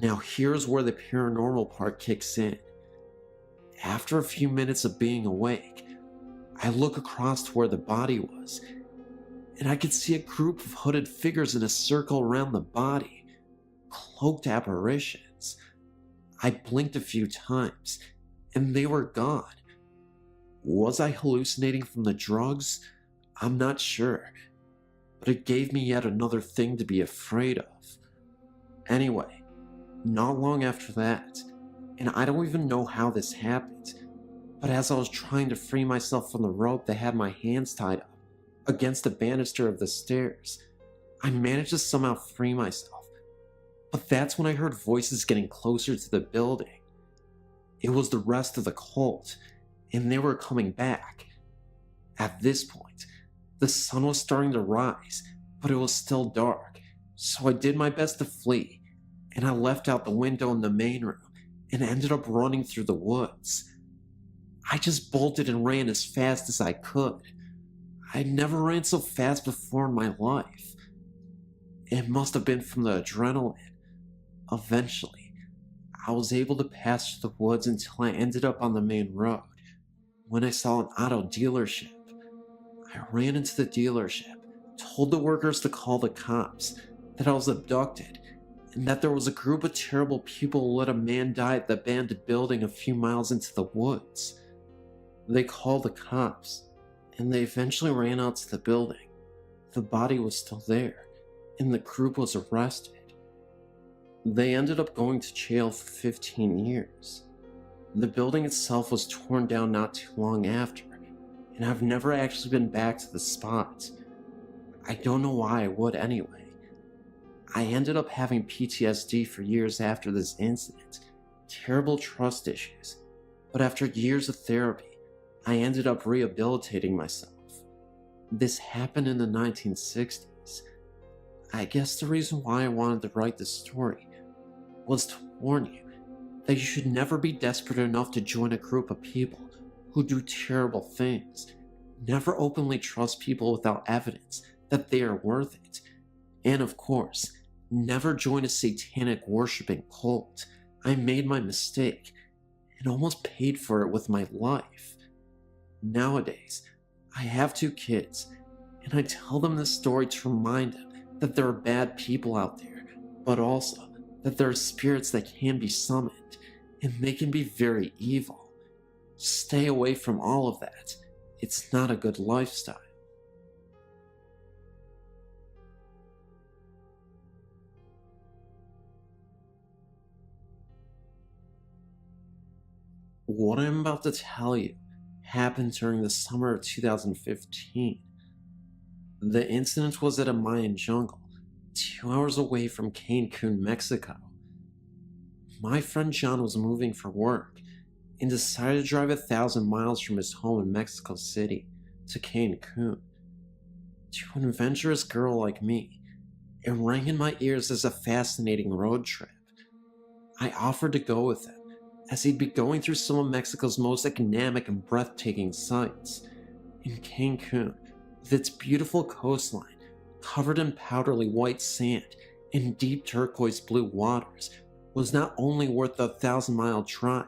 Now here's where the paranormal part kicks in. After a few minutes of being awake, I look across to where the body was, and I could see a group of hooded figures in a circle around the body, cloaked apparitions. I blinked a few times, and they were gone. Was I hallucinating from the drugs? I'm not sure, but it gave me yet another thing to be afraid of. Anyway, not long after that, and I don't even know how this happened, but as I was trying to free myself from the rope that had my hands tied up against the banister of the stairs, I managed to somehow free myself. But that's when I heard voices getting closer to the building. It was the rest of the cult, and they were coming back. At this point, the sun was starting to rise, but it was still dark, so I did my best to flee, and I left out the window in the main room and ended up running through the woods. I just bolted and ran as fast as I could. I'd never ran so fast before in my life. It must have been from the adrenaline. Eventually, I was able to pass through the woods until I ended up on the main road, when I saw an auto dealership. I ran into the dealership, told the workers to call the cops, that I was abducted, and that there was a group of terrible people who let a man die at the abandoned building a few miles into the woods. They called the cops, and they eventually ran out to the building. The body was still there, and the group was arrested. They ended up going to jail for 15 years. The building itself was torn down not too long after, and I've never actually been back to the spot. I don't know why I would anyway. I ended up having PTSD for years after this incident, terrible trust issues, but after years of therapy, I ended up rehabilitating myself. This happened in the 1960s. I guess the reason why I wanted to write this story was to warn you that you should never be desperate enough to join a group of people who do terrible things. Never openly trust people without evidence that they are worth it. And of course, never join a satanic worshipping cult. I made my mistake and almost paid for it with my life. Nowadays, I have 2 kids, and I tell them this story to remind them that there are bad people out there, but also that there are spirits that can be summoned, and they can be very evil. Stay away from all of that. It's not a good lifestyle. What I'm about to tell you happened during the summer of 2015. The incident was at a Mayan jungle, 2 hours away from Cancun, Mexico. My friend John was moving for work and decided to drive 1,000 miles from his home in Mexico City to Cancun. To an adventurous girl like me, it rang in my ears as a fascinating road trip. I offered to go with him, as he'd be going through some of Mexico's most dynamic and breathtaking sights. In Cancun, with its beautiful coastline, covered in powdery white sand and deep turquoise blue waters, was not only worth the 1,000-mile drive,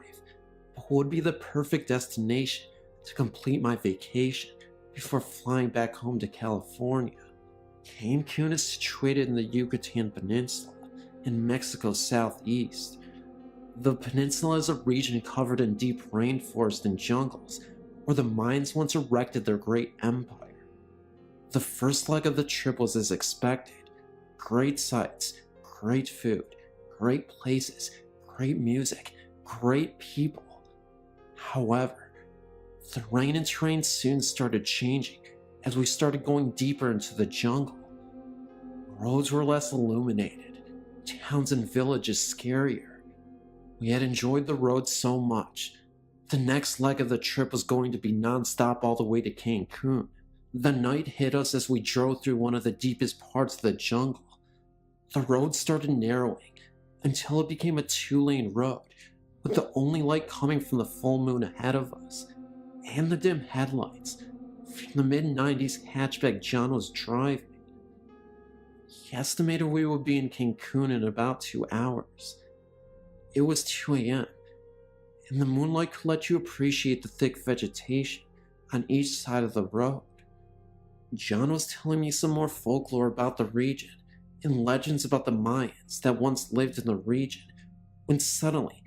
but would be the perfect destination to complete my vacation before flying back home to California. Cancun is situated in the Yucatan Peninsula in Mexico's southeast. The peninsula is a region covered in deep rainforest and jungles, where the Mayans once erected their great empire. The first leg of the trip was as expected. Great sights, great food, great places, great music, great people. However, the rain and terrain soon started changing as we started going deeper into the jungle. Roads were less illuminated, towns and villages scarier. We had enjoyed the road so much. The next leg of the trip was going to be non-stop all the way to Cancun. The night hit us as we drove through one of the deepest parts of the jungle. The road started narrowing until it became a 2-lane road, with the only light coming from the full moon ahead of us, and the dim headlights from the mid-90s hatchback John was driving. He estimated we would be in Cancun in about 2 hours. It was 2 a.m., and the moonlight could let you appreciate the thick vegetation on each side of the road. John was telling me some more folklore about the region and legends about the Mayans that once lived in the region, when suddenly,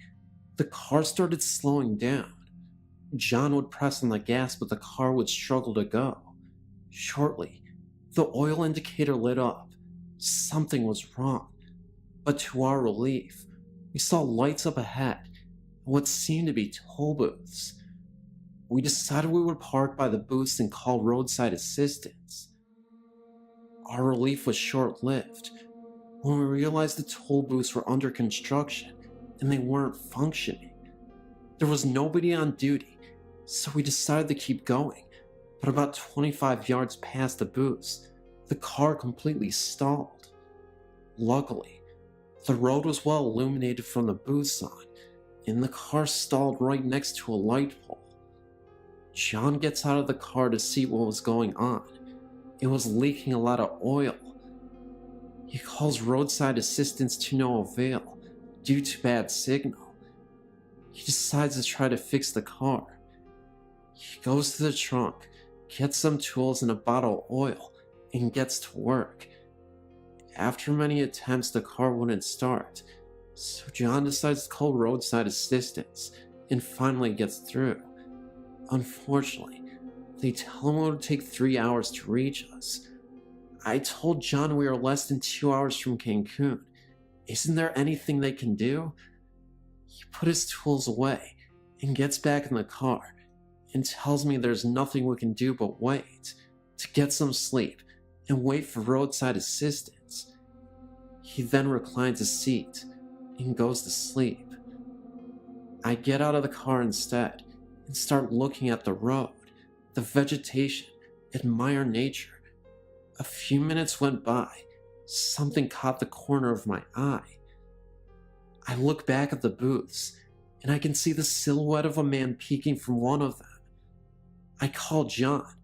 the car started slowing down. John would press on the gas, but the car would struggle to go. Shortly, the oil indicator lit up. Something was wrong, but to our relief, we saw lights up ahead and what seemed to be toll booths. We decided we would park by the booths and call roadside assistance. Our relief was short-lived when we realized the toll booths were under construction and they weren't functioning. There was nobody on duty, so we decided to keep going, but about 25 yards past the booths, the car completely stalled. Luckily, the road was well illuminated from the booth sign, and the car stalled right next to a light pole. John gets out of the car to see what was going on. It was leaking a lot of oil. He calls roadside assistance to no avail due to bad signal. He decides to try to fix the car. He goes to the trunk, gets some tools and a bottle of oil, and gets to work. After many attempts, the car wouldn't start, so John decides to call roadside assistance and finally gets through. Unfortunately, they tell him it would take 3 hours to reach us. I told John we are less than 2 hours from Cancun. Isn't there anything they can do? He put his tools away and gets back in the car and tells me there's nothing we can do but wait, to get some sleep and wait for roadside assistance. He then reclines his seat and goes to sleep. I get out of the car instead and start looking at the road, the vegetation, admire nature. A few minutes went by. Something caught the corner of my eye. I look back at the booths, and I can see the silhouette of a man peeking from one of them. I call John,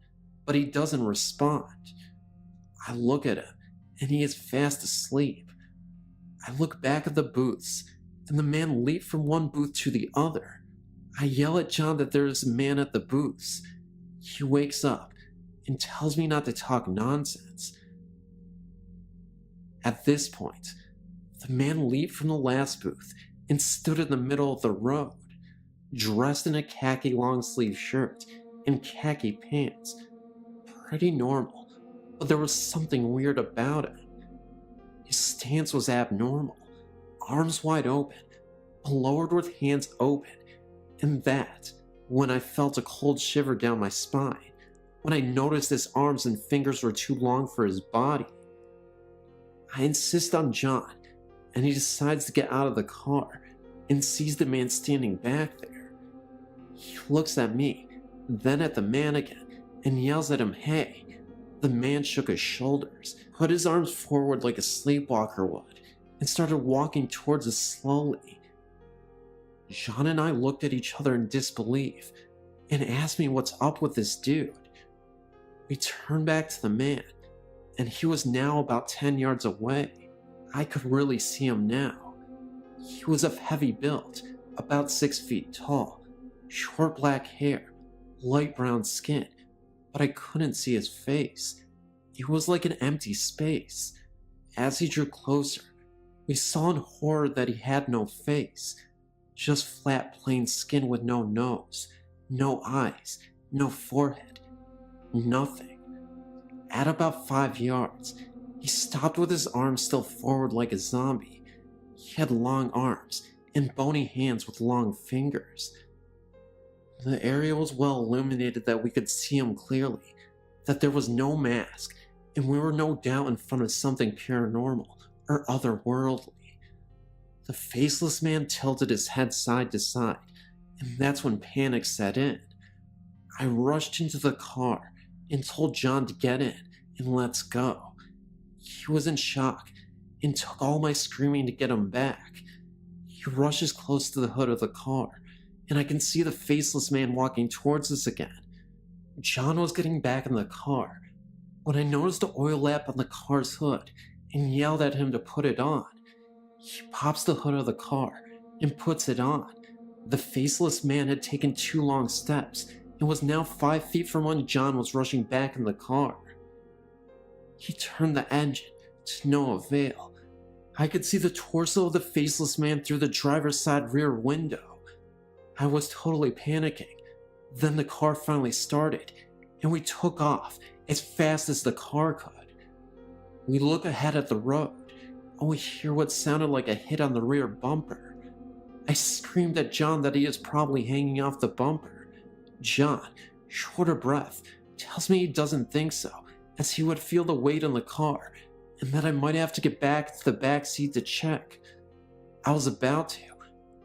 but he doesn't respond. I look at him, and he is fast asleep. I look back at the booths, and the man leaped from one booth to the other. I yell at John that there is a man at the booths. He wakes up and tells me not to talk nonsense. At this point, the man leaped from the last booth and stood in the middle of the road, dressed in a khaki long-sleeve shirt and khaki pants. Pretty normal, but there was something weird about him. His stance was abnormal, arms wide open, lowered with hands open, and that, when I felt a cold shiver down my spine, when I noticed his arms and fingers were too long for his body. I insist on John, and he decides to get out of the car and sees the man standing back there. He looks at me, then at the man again, and yells at him, "Hey." The man shook his shoulders, put his arms forward like a sleepwalker would, and started walking towards us slowly. John and I looked at each other in disbelief and asked me what's up with this dude. We turned back to the man, and he was now about 10 yards away. I could really see him now. He was of heavy build, about 6 feet tall, short black hair, light brown skin, but I couldn't see his face. It was like an empty space. As he drew closer, we saw in horror that he had no face. Just flat, plain skin with no nose, no eyes, no forehead, nothing. At about 5 yards, he stopped with his arms still forward like a zombie. He had long arms and bony hands with long fingers. The area was well illuminated that we could see him clearly, that there was no mask, and we were no doubt in front of something paranormal or otherworldly. The faceless man tilted his head side to side, and that's when panic set in. I rushed into the car and told John to get in and let's go. He was in shock and took all my screaming to get him back. He rushes close to the hood of the car, and I can see the faceless man walking towards us again. John was getting back in the car when I noticed the oil lamp on the car's hood and yelled at him to put it on. He pops the hood of the car and puts it on. The faceless man had taken 2 long steps and was now 5 feet from when John was rushing back in the car. He turned the engine to no avail. I could see the torso of the faceless man through the driver's side rear window. I was totally panicking. Then the car finally started, and we took off as fast as the car could. We look ahead at the road, and we hear what sounded like a hit on the rear bumper. I screamed at John that he is probably hanging off the bumper. John, short of breath, tells me he doesn't think so, as he would feel the weight in the car, and that I might have to get back to the back seat to check. I was about to,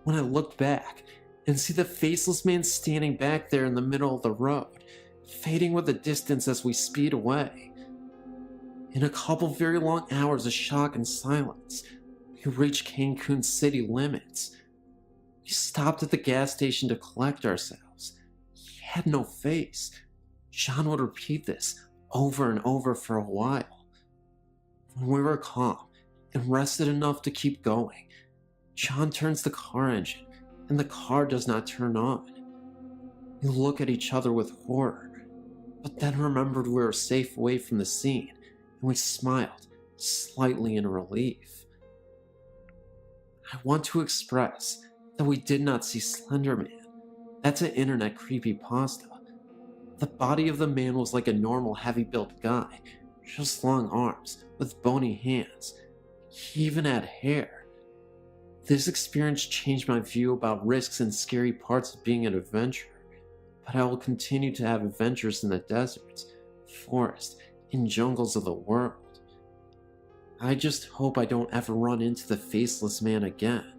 when I looked back and see the faceless man standing back there in the middle of the road, fading with the distance as we speed away. In a couple very long hours of shock and silence, we reached Cancun's city limits. We stopped at the gas station to collect ourselves. He had no face. John would repeat this over and over for a while. When we were calm and rested enough to keep going, John turns the car engine and the car does not turn on. We look at each other with horror, but then remembered we were safe away from the scene, and we smiled, slightly in relief. I want to express that we did not see Slender Man. That's an internet creepypasta. The body of the man was like a normal heavy-built guy, just long arms with bony hands. He even had hair. This experience changed my view about risks and scary parts of being an adventurer, but I will continue to have adventures in the deserts, forests, and jungles of the world. I just hope I don't ever run into the faceless man again.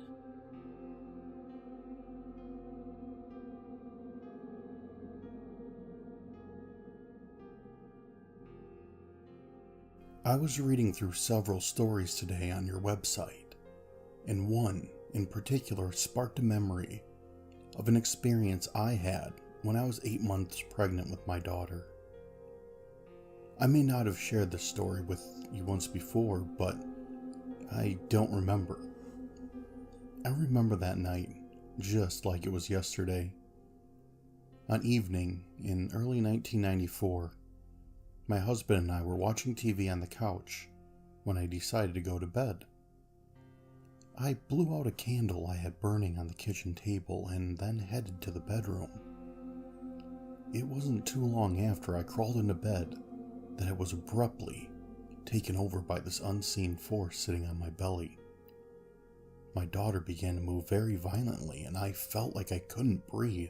I was reading through several stories today on your website, and one in particular sparked a memory of an experience I had when I was 8 months pregnant with my daughter. I may not have shared this story with you once before, but I don't remember. I remember that night just like it was yesterday. An evening in early 1994, my husband and I were watching TV on the couch when I decided to go to bed. I blew out a candle I had burning on the kitchen table and then headed to the bedroom. It wasn't too long after I crawled into bed that I was abruptly taken over by this unseen force sitting on my belly. My daughter began to move very violently and I felt like I couldn't breathe.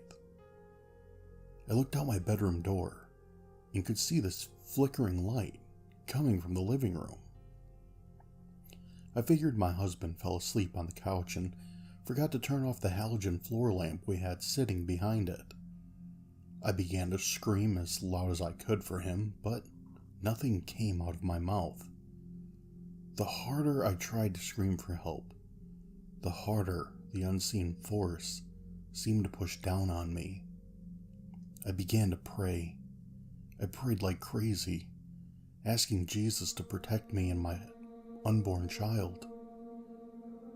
I looked out my bedroom door and could see this flickering light coming from the living room. I figured my husband fell asleep on the couch and forgot to turn off the halogen floor lamp we had sitting behind it. I began to scream as loud as I could for him, but nothing came out of my mouth. The harder I tried to scream for help, the harder the unseen force seemed to push down on me. I began to pray. I prayed like crazy, asking Jesus to protect me and my unborn child.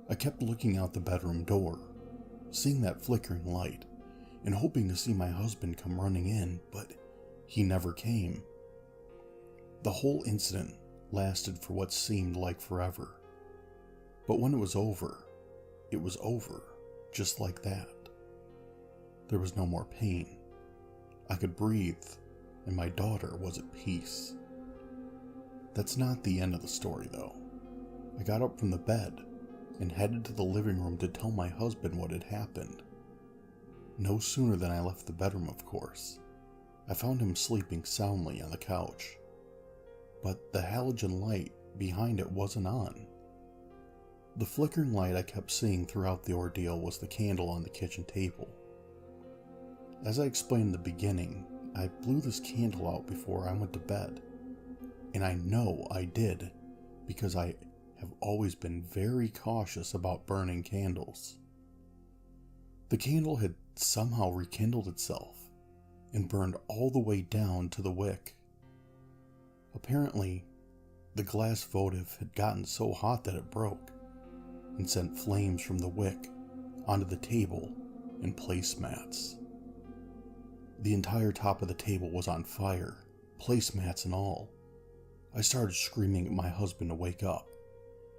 I kept looking out the bedroom door, seeing that flickering light, and hoping to see my husband come running in, but he never came. The whole incident lasted for what seemed like forever. But when it was over, just like that. There was no more pain. I could breathe, and my daughter was at peace. That's not the end of the story, though. I got up from the bed and headed to the living room to tell my husband what had happened. No sooner than I left the bedroom, of course, I found him sleeping soundly on the couch. But the halogen light behind it wasn't on. The flickering light I kept seeing throughout the ordeal was the candle on the kitchen table. As I explained in the beginning, I blew this candle out before I went to bed. And I know I did, because I have always been very cautious about burning candles. The candle had somehow rekindled itself and burned all the way down to the wick. Apparently, the glass votive had gotten so hot that it broke and sent flames from the wick onto the table and placemats. The entire top of the table was on fire, placemats and all. I started screaming at my husband to wake up.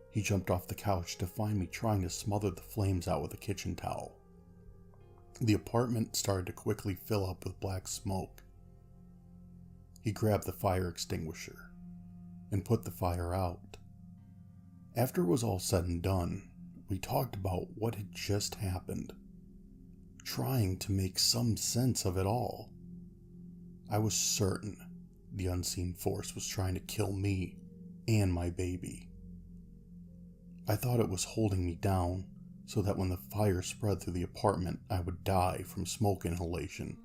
He jumped off the couch to find me trying to smother the flames out with a kitchen towel. The apartment started to quickly fill up with black smoke. He grabbed the fire extinguisher and put the fire out. After it was all said and done, we talked about what had just happened, trying to make some sense of it all. I was certain the unseen force was trying to kill me and my baby. I thought it was holding me down so that when the fire spread through the apartment, I would die from smoke inhalation,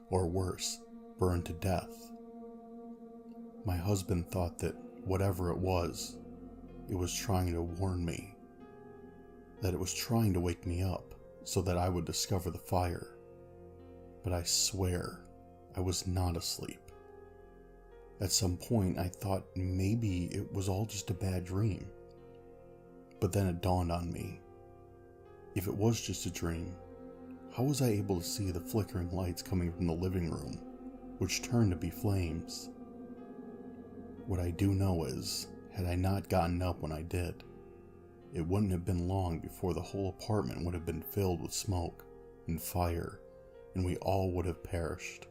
or worse, burn to death. My husband thought that whatever it was trying to warn me, that it was trying to wake me up so that I would discover the fire. But I swear I was not asleep. At some point, I thought maybe it was all just a bad dream. But then it dawned on me. If it was just a dream, how was I able to see the flickering lights coming from the living room, which turned to be flames? What I do know is, had I not gotten up when I did, it wouldn't have been long before the whole apartment would have been filled with smoke and fire, and we all would have perished.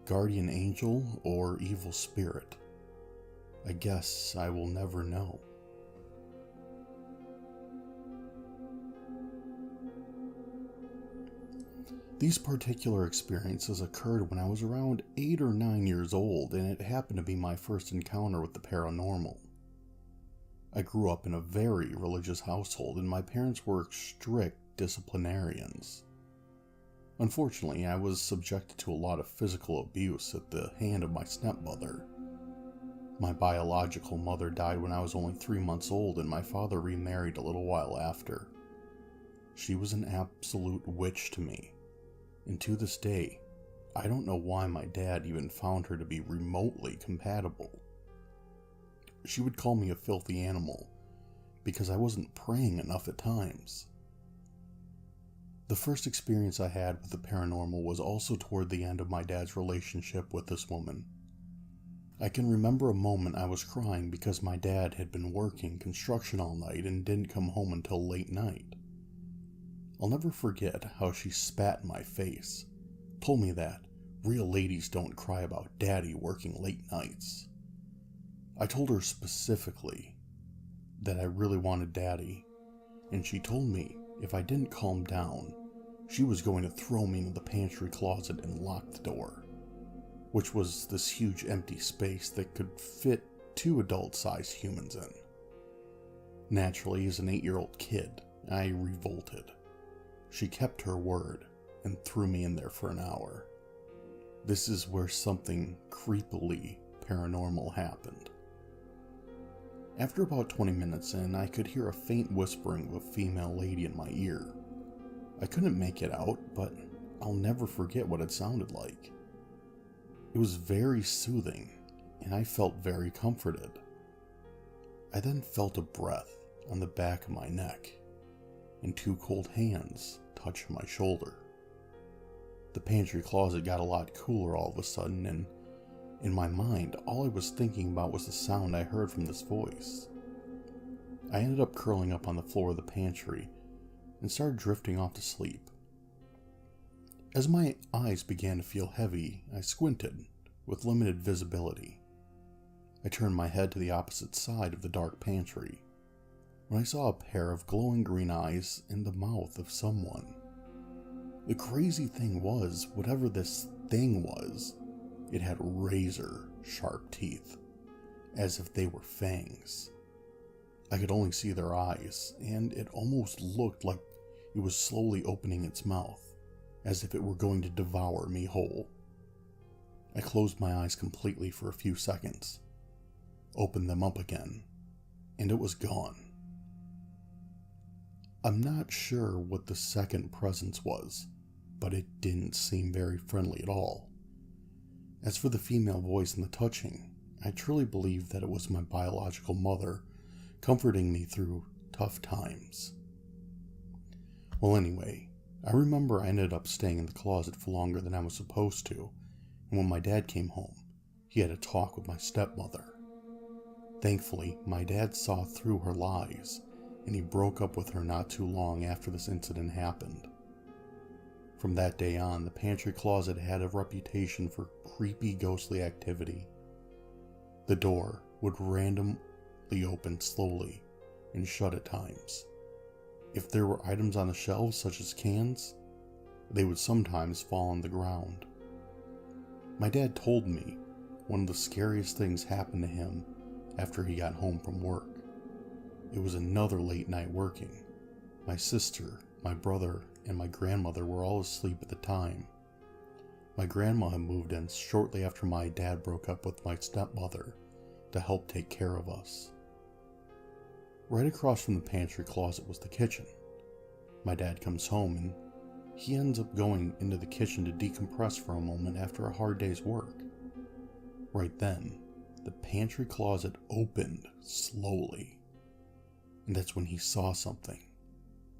Guardian angel or evil spirit? I guess I will never know. These particular experiences occurred when I was around 8 or 9 years old, and it happened to be my first encounter with the paranormal. I grew up in a very religious household, and my parents were strict disciplinarians. Unfortunately, I was subjected to a lot of physical abuse at the hand of my stepmother. My biological mother died when I was only 3 months old, and my father remarried a little while after. She was an absolute witch to me, and to this day, I don't know why my dad even found her to be remotely compatible. She would call me a filthy animal because I wasn't praying enough at times. The first experience I had with the paranormal was also toward the end of my dad's relationship with this woman. I can remember a moment I was crying because my dad had been working construction all night and didn't come home until late night. I'll never forget how she spat in my face, told me that real ladies don't cry about daddy working late nights. I told her specifically that I really wanted daddy, and she told me if I didn't calm down, she was going to throw me into the pantry closet and lock the door, which was this huge empty space that could fit 2 adult-sized humans in. Naturally, as an 8-year-old kid, I revolted. She kept her word and threw me in there for an hour. This is where something creepily paranormal happened. After about 20 minutes in, I could hear a faint whispering of a female lady in my ear. I couldn't make it out, but I'll never forget what it sounded like. It was very soothing, and I felt very comforted. I then felt a breath on the back of my neck, and 2 cold hands touched my shoulder. The pantry closet got a lot cooler all of a sudden, and in my mind, all I was thinking about was the sound I heard from this voice. I ended up curling up on the floor of the pantry, and started drifting off to sleep. As my eyes began to feel heavy, I squinted with limited visibility. I turned my head to the opposite side of the dark pantry when I saw a pair of glowing green eyes in the mouth of someone. The crazy thing was, whatever this thing was, it had razor-sharp teeth, as if they were fangs. I could only see their eyes, and it almost looked like it was slowly opening its mouth, as if it were going to devour me whole. I closed my eyes completely for a few seconds, opened them up again, and it was gone. I'm not sure what the second presence was, but it didn't seem very friendly at all. As for the female voice and the touching, I truly believe that it was my biological mother comforting me through tough times. Well, anyway, I remember I ended up staying in the closet for longer than I was supposed to, and when my dad came home, he had a talk with my stepmother. Thankfully, my dad saw through her lies, and he broke up with her not too long after this incident happened. From that day on, the pantry closet had a reputation for creepy, ghostly activity. The door would randomly open slowly and shut at times. If there were items on the shelves, such as cans, they would sometimes fall on the ground. My dad told me one of the scariest things happened to him after he got home from work. It was another late night working. My sister, my brother, and my grandmother were all asleep at the time. My grandma had moved in shortly after my dad broke up with my stepmother to help take care of us. Right across from the pantry closet was the kitchen. My dad comes home and he ends up going into the kitchen to decompress for a moment after a hard day's work. Right then, the pantry closet opened slowly, and that's when he saw something.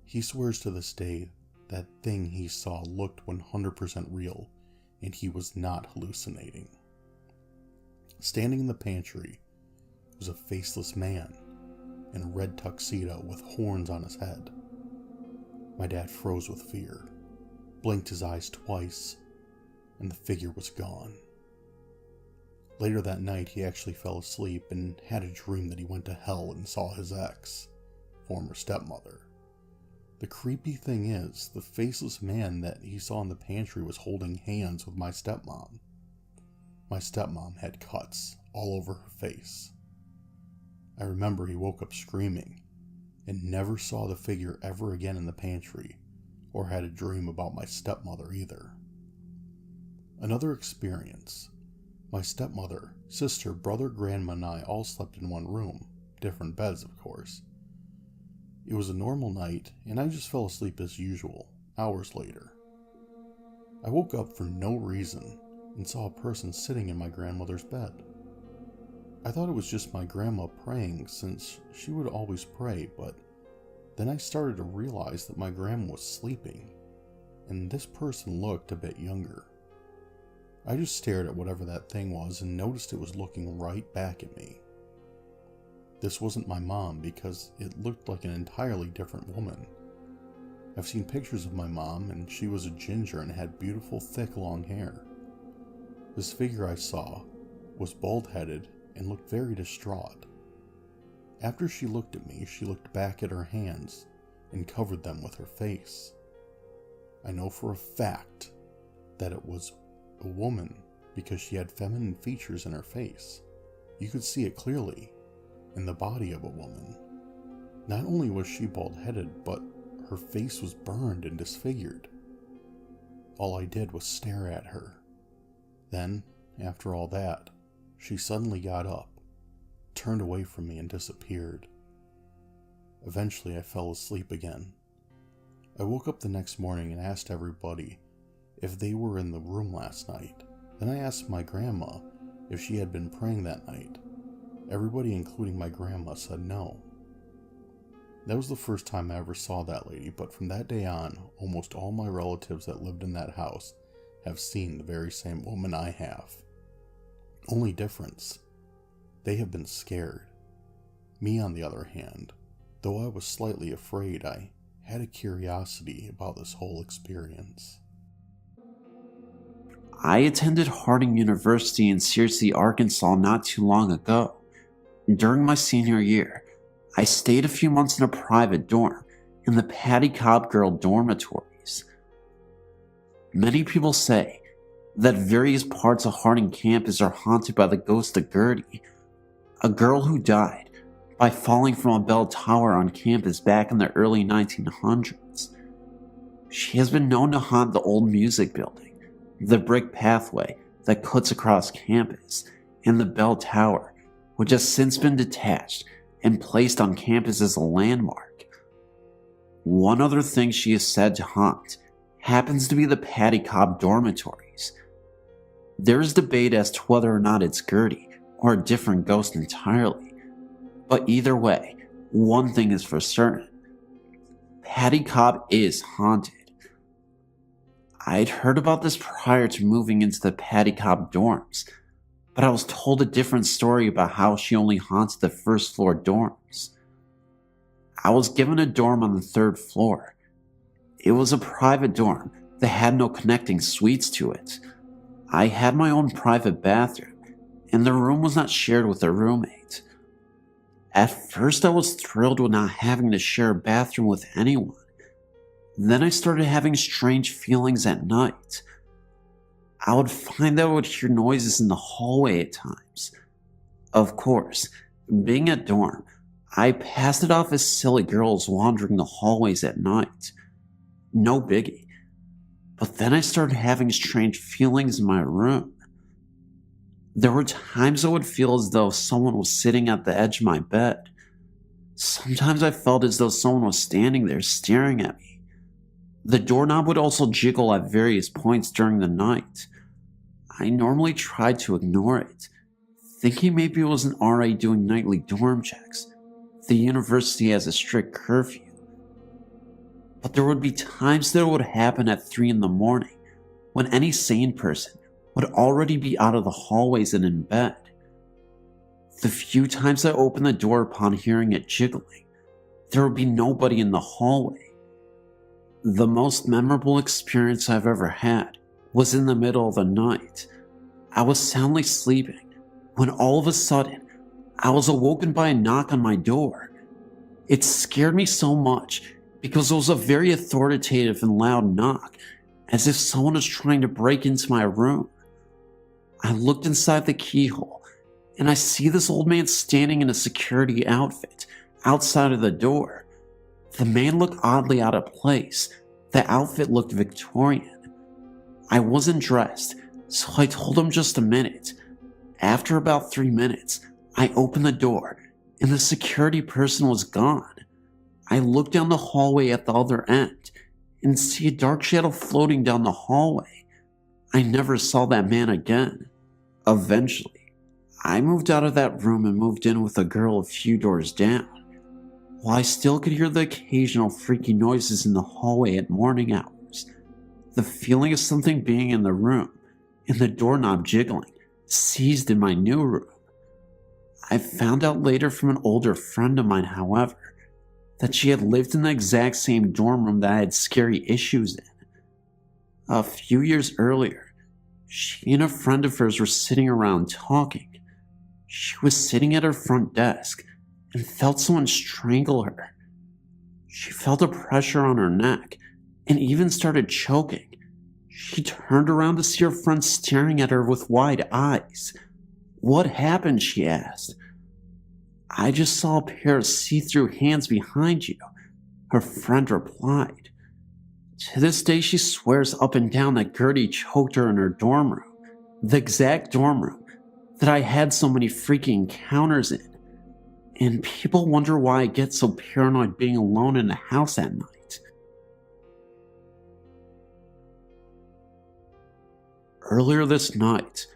He swears to this day that thing he saw looked 100% real, and he was not hallucinating. Standing in the pantry was a faceless man in a red tuxedo with horns on his head. My dad froze with fear, blinked his eyes twice, and the figure was gone. Later that night, he actually fell asleep and had a dream that he went to hell and saw his ex, former stepmother. The creepy thing is, the faceless man that he saw in the pantry was holding hands with my stepmom. My stepmom had cuts all over her face. I remember he woke up screaming and never saw the figure ever again in the pantry or had a dream about my stepmother either. Another experience. My stepmother, sister, brother, grandma, and I all slept in one room, different beds of course. It was a normal night, and I just fell asleep as usual, hours later. I woke up for no reason and saw a person sitting in my grandmother's bed. I thought it was just my grandma praying since she would always pray, but then I started to realize that my grandma was sleeping, and this person looked a bit younger. I just stared at whatever that thing was and noticed it was looking right back at me. This wasn't my mom because it looked like an entirely different woman. I've seen pictures of my mom and she was a ginger and had beautiful thick long hair. This figure I saw was bald-headed and looked very distraught. After she looked at me, she looked back at her hands and covered them with her face. I know for a fact that it was a woman because she had feminine features in her face. You could see it clearly in the body of a woman. Not only was she bald-headed, but her face was burned and disfigured. All I did was stare at her. Then, after all that, she suddenly got up, turned away from me, and disappeared. Eventually, I fell asleep again. I woke up the next morning and asked everybody if they were in the room last night. Then I asked my grandma if she had been praying that night. Everybody, including my grandma, said no. That was the first time I ever saw that lady, but from that day on, almost all my relatives that lived in that house have seen the very same woman I have. Only difference, they have been scared. Me, on the other hand, though I was slightly afraid, I had a curiosity about this whole experience. I attended Harding University in Searcy, Arkansas not too long ago. During my senior year, I stayed a few months in a private dorm in the Patty Cobb Girl dormitories. Many people say that various parts of Harding campus are haunted by the ghost of Gertie, a girl who died by falling from a bell tower on campus back in the early 1900s. She has been known to haunt the old music building, the brick pathway that cuts across campus, and the bell tower, which has since been detached and placed on campus as a landmark. One other thing she is said to haunt happens to be the Patty Cobb dormitories. There is debate as to whether or not it's Gertie or a different ghost entirely, but either way, one thing is for certain: Patty Cobb is haunted. I'd heard about this prior to moving into the Patty Cobb dorms, but I was told a different story about how she only haunts the first floor dorms. I was given a dorm on the 3rd floor. It was a private dorm that had no connecting suites to it. I had my own private bathroom, and the room was not shared with a roommate. At first I was thrilled with not having to share a bathroom with anyone. Then I started having strange feelings at night. I would find that I would hear noises in the hallway at times. Of course, being at dorm, I passed it off as silly girls wandering the hallways at night. No biggie. But then I started having strange feelings in my room. There were times I would feel as though someone was sitting at the edge of my bed. Sometimes I felt as though someone was standing there staring at me. The doorknob would also jiggle at various points during the night. I normally tried to ignore it, thinking maybe it was an RA doing nightly dorm checks. The university has a strict curfew. But there would be times that it would happen at 3 in the morning, when any sane person would already be out of the hallways and in bed. The few times I opened the door upon hearing it jiggling, there would be nobody in the hallway. The most memorable experience I've ever had was in the middle of the night. I was soundly sleeping when all of a sudden I was awoken by a knock on my door. It scared me so much because it was a very authoritative and loud knock, as if someone was trying to break into my room. I looked inside the keyhole, and I see this old man standing in a security outfit outside of the door. The man looked oddly out of place. The outfit looked Victorian. I wasn't dressed, so I told him just a minute. After about 3 minutes, I opened the door, and the security person was gone. I looked down the hallway at the other end and see a dark shadow floating down the hallway. I never saw that man again. Eventually, I moved out of that room and moved in with a girl a few doors down. While I still could hear the occasional freaky noises in the hallway at morning hours, the feeling of something being in the room and the doorknob jiggling seized in my new room. I found out later from an older friend of mine, however, that she had lived in the exact same dorm room that I had scary issues in. A few years earlier, she and a friend of hers were sitting around talking. She was sitting at her front desk and felt someone strangle her. She felt a pressure on her neck and even started choking. She turned around to see her friend staring at her with wide eyes. "What happened?" she asked. "I just saw a pair of see-through hands behind you," her friend replied. To this day, she swears up and down that Gertie choked her in her dorm room, the exact dorm room that I had so many freaky encounters in. And people wonder why I get so paranoid being alone in the house at night. Earlier this night,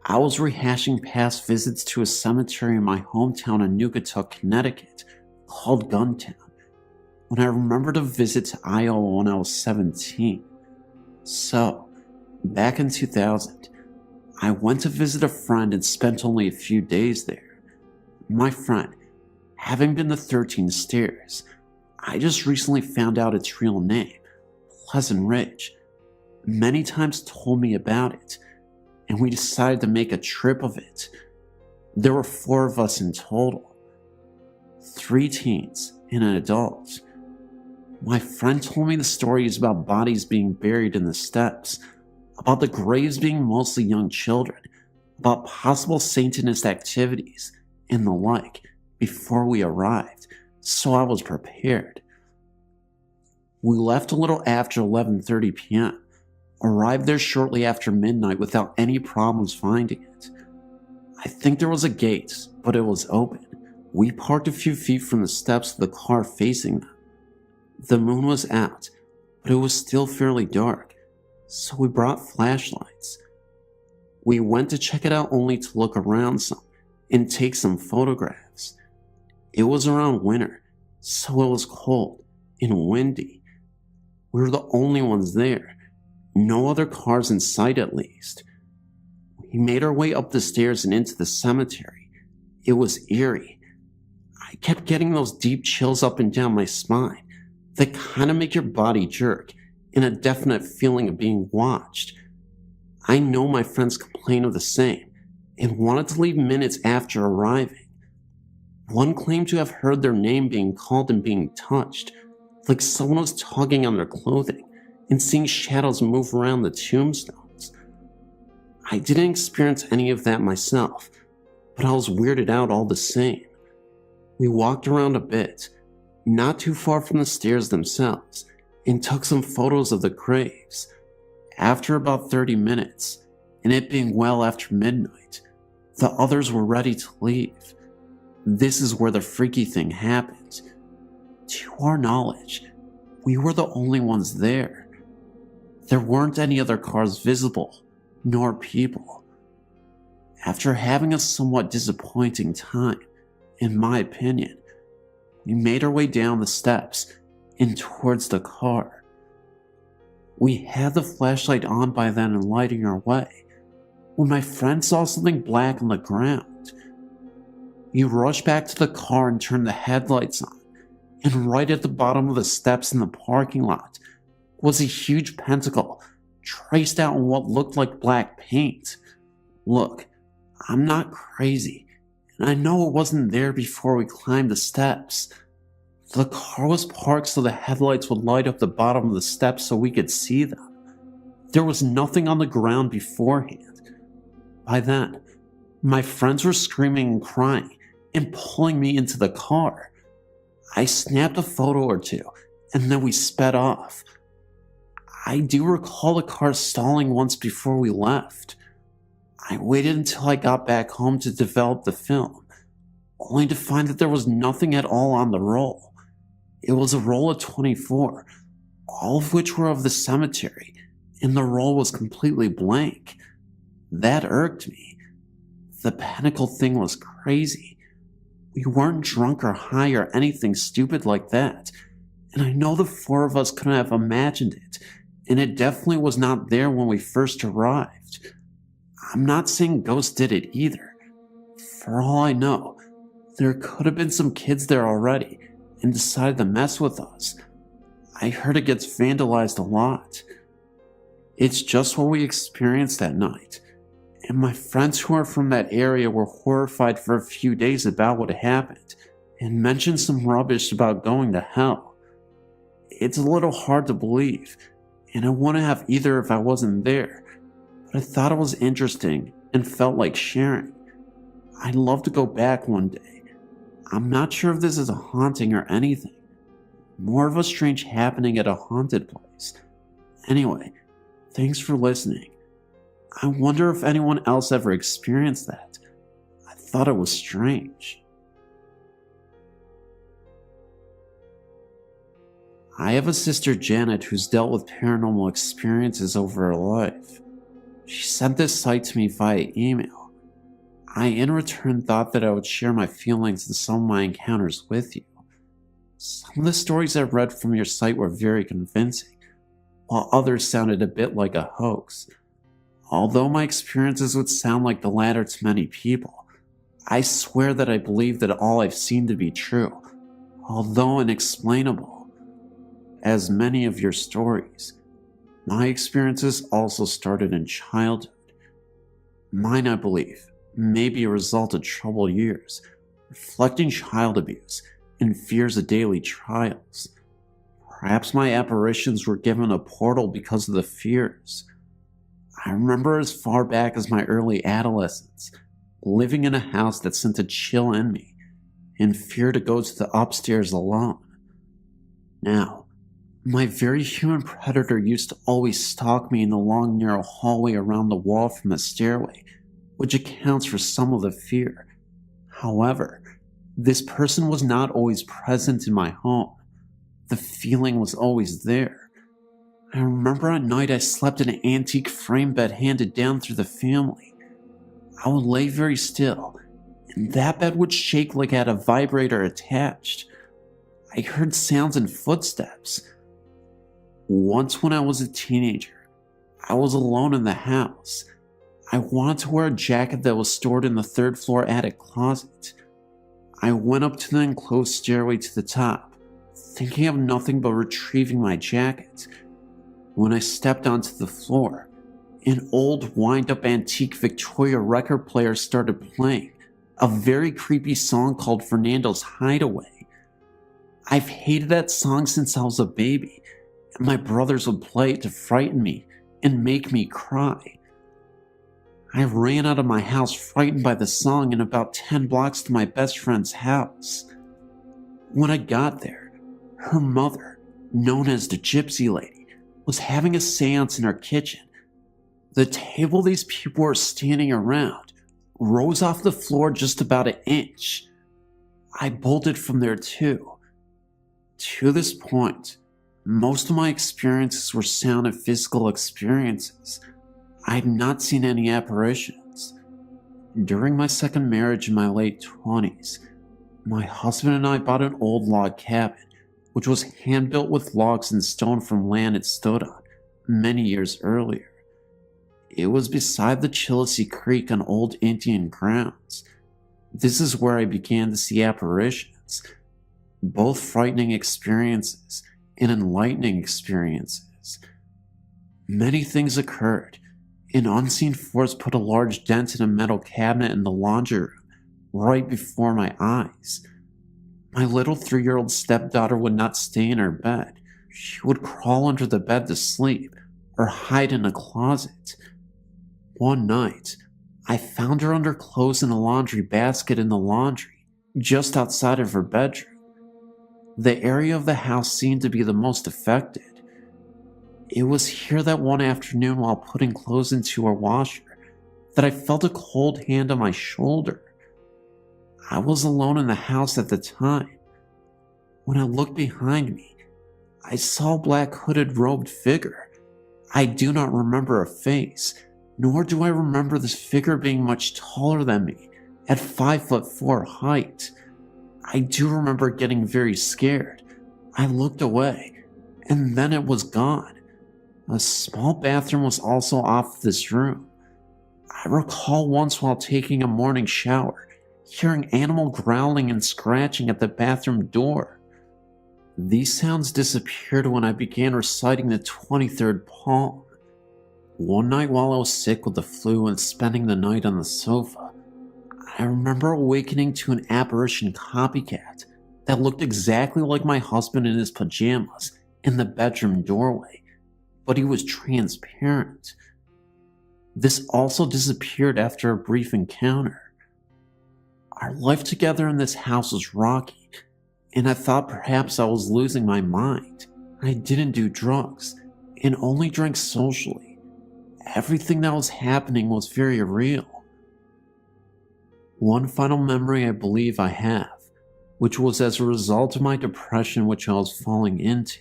I was rehashing past visits to a cemetery in my hometown in Naugatuck, Connecticut, called Guntown, when I remembered a visit to Iowa when I was 17. So, back in 2000, I went to visit a friend and spent only a few days there. My friend, having been to 13 stairs, I just recently found out its real name, Pleasant Ridge. Many times told me about it, and we decided to make a trip of it. There were 4 of us in total, 3 teens and an adult. My friend told me the stories about bodies being buried in the steps, about the graves being mostly young children, about possible Satanist activities, and the like, before we arrived, so I was prepared. We left a little after 11:30 p.m., arrived there shortly after midnight without any problems finding it. I think there was a gate, but it was open. We parked a few feet from the steps with the car facing them. The moon was out, but it was still fairly dark, so we brought flashlights. We went to check it out only to look around some and take some photographs. It was around winter, so it was cold and windy. We were the only ones there, no other cars in sight at least. We made our way up the stairs and into the cemetery. It was eerie. I kept getting those deep chills up and down my spine that kind of make your body jerk, and a definite feeling of being watched. I know my friends complained of the same and wanted to leave minutes after arriving. One claimed to have heard their name being called and being touched, like someone was tugging on their clothing, and seeing shadows move around the tombstones. I didn't experience any of that myself, but I was weirded out all the same. We walked around a bit, not too far from the stairs themselves, and took some photos of the graves. After about 30 minutes, and it being well after midnight, the others were ready to leave. This is where the freaky thing happened. To our knowledge, we were the only ones there. There weren't any other cars visible, nor people. After having a somewhat disappointing time, in my opinion, we made our way down the steps and towards the car. We had the flashlight on by then and lighting our way, when my friend saw something black on the ground. He rushed back to the car and turned the headlights on, and right at the bottom of the steps in the parking lot was a huge pentacle traced out in what looked like black paint. Look, I'm not crazy, and I know it wasn't there before we climbed the steps. The car was parked so the headlights would light up the bottom of the steps so we could see them. There was nothing on the ground beforehand. By then, my friends were screaming and crying and pulling me into the car. I snapped a photo or two, and then we sped off. I do recall the car stalling once before we left. I waited until I got back home to develop the film, only to find that there was nothing at all on the roll. It was a roll of 24, all of which were of the cemetery, and the roll was completely blank. That irked me. The pinnacle thing was crazy. We weren't drunk or high or anything stupid like that, and I know the 4 of us couldn't have imagined it, and it definitely was not there when we first arrived. I'm not saying ghosts did it either. For all I know, there could have been some kids there already and decided to mess with us. I heard it gets vandalized a lot. It's just what we experienced that night, and my friends who are from that area were horrified for a few days about what happened, and mentioned some rubbish about going to hell. It's a little hard to believe, and I wouldn't have either if I wasn't there, but I thought it was interesting and felt like sharing. I'd love to go back one day. I'm not sure if this is a haunting or anything. More of a strange happening at a haunted place. Anyway, thanks for listening. I wonder if anyone else ever experienced that. I thought it was strange. I have a sister Janet who's dealt with paranormal experiences over her life. She sent this site to me via email. I in return thought that I would share my feelings and some of my encounters with you. Some of the stories I read from your site were very convincing, while others sounded a bit like a hoax. Although my experiences would sound like the latter to many people, I swear that I believe that all I've seen to be true, Although inexplainable, as many of your stories, my experiences also started in childhood. Mine, I believe, may be a result of troubled years, reflecting child abuse and fears of daily trials. Perhaps my apparitions were given a portal because of the fears. I remember as far back as my early adolescence, living in a house that sent a chill in me and fear to go to the upstairs alone. Now, my very human predator used to always stalk me in the long narrow hallway around the wall from the stairway, which accounts for some of the fear. However, this person was not always present in my home. The feeling was always there. I remember at night I slept in an antique frame bed handed down through the family. I would lay very still, and that bed would shake like it had a vibrator attached. I heard sounds and footsteps. Once when I was a teenager, I was alone in the house. I wanted to wear a jacket that was stored in the third floor attic closet. I went up to the enclosed stairway to the top, thinking of nothing but retrieving my jacket. When I stepped onto the floor, an old wind-up antique Victoria record player started playing a very creepy song called Fernando's Hideaway. I've hated that song since I was a baby, and my brothers would play it to frighten me and make me cry. I ran out of my house frightened by the song and about 10 blocks to my best friend's house. When I got there, her mother, known as the Gypsy Lady, was having a seance in her kitchen. The table these people were standing around rose off the floor just about an inch. I bolted from there too. To this point, most of my experiences were sound and physical experiences. I had not seen any apparitions. During my second marriage in my late 20s, my husband and I bought an old log cabin, which was hand-built with logs and stone from land it stood on many years earlier. It was beside the Chillicothe Creek on old Indian grounds. This is where I began to see apparitions, both frightening experiences and enlightening experiences. Many things occurred. An unseen force put a large dent in a metal cabinet in the laundry room right before my eyes. My little 3-year-old stepdaughter would not stay in her bed. She would crawl under the bed to sleep or hide in a closet. One night, I found her under clothes in a laundry basket in the laundry, just outside of her bedroom. The area of the house seemed to be the most affected. It was here that one afternoon while putting clothes into her washer that I felt a cold hand on my shoulder. I was alone in the house at the time. When I looked behind me, I saw a black hooded robed figure. I do not remember a face, nor do I remember this figure being much taller than me, at 5'4" height. I do remember getting very scared. I looked away, and then it was gone. A small bathroom was also off this room. I recall once while taking a morning shower, hearing animal growling and scratching at the bathroom door. These sounds disappeared when I began reciting the 23rd Psalm. One night while I was sick with the flu and spending the night on the sofa, I remember awakening to an apparition copycat that looked exactly like my husband in his pajamas in the bedroom doorway, but he was transparent. This also disappeared after a brief encounter. Our life together in this house was rocky, and I thought perhaps I was losing my mind. I didn't do drugs, and only drank socially. Everything that was happening was very real. One final memory I believe I have, which was as a result of my depression which I was falling into.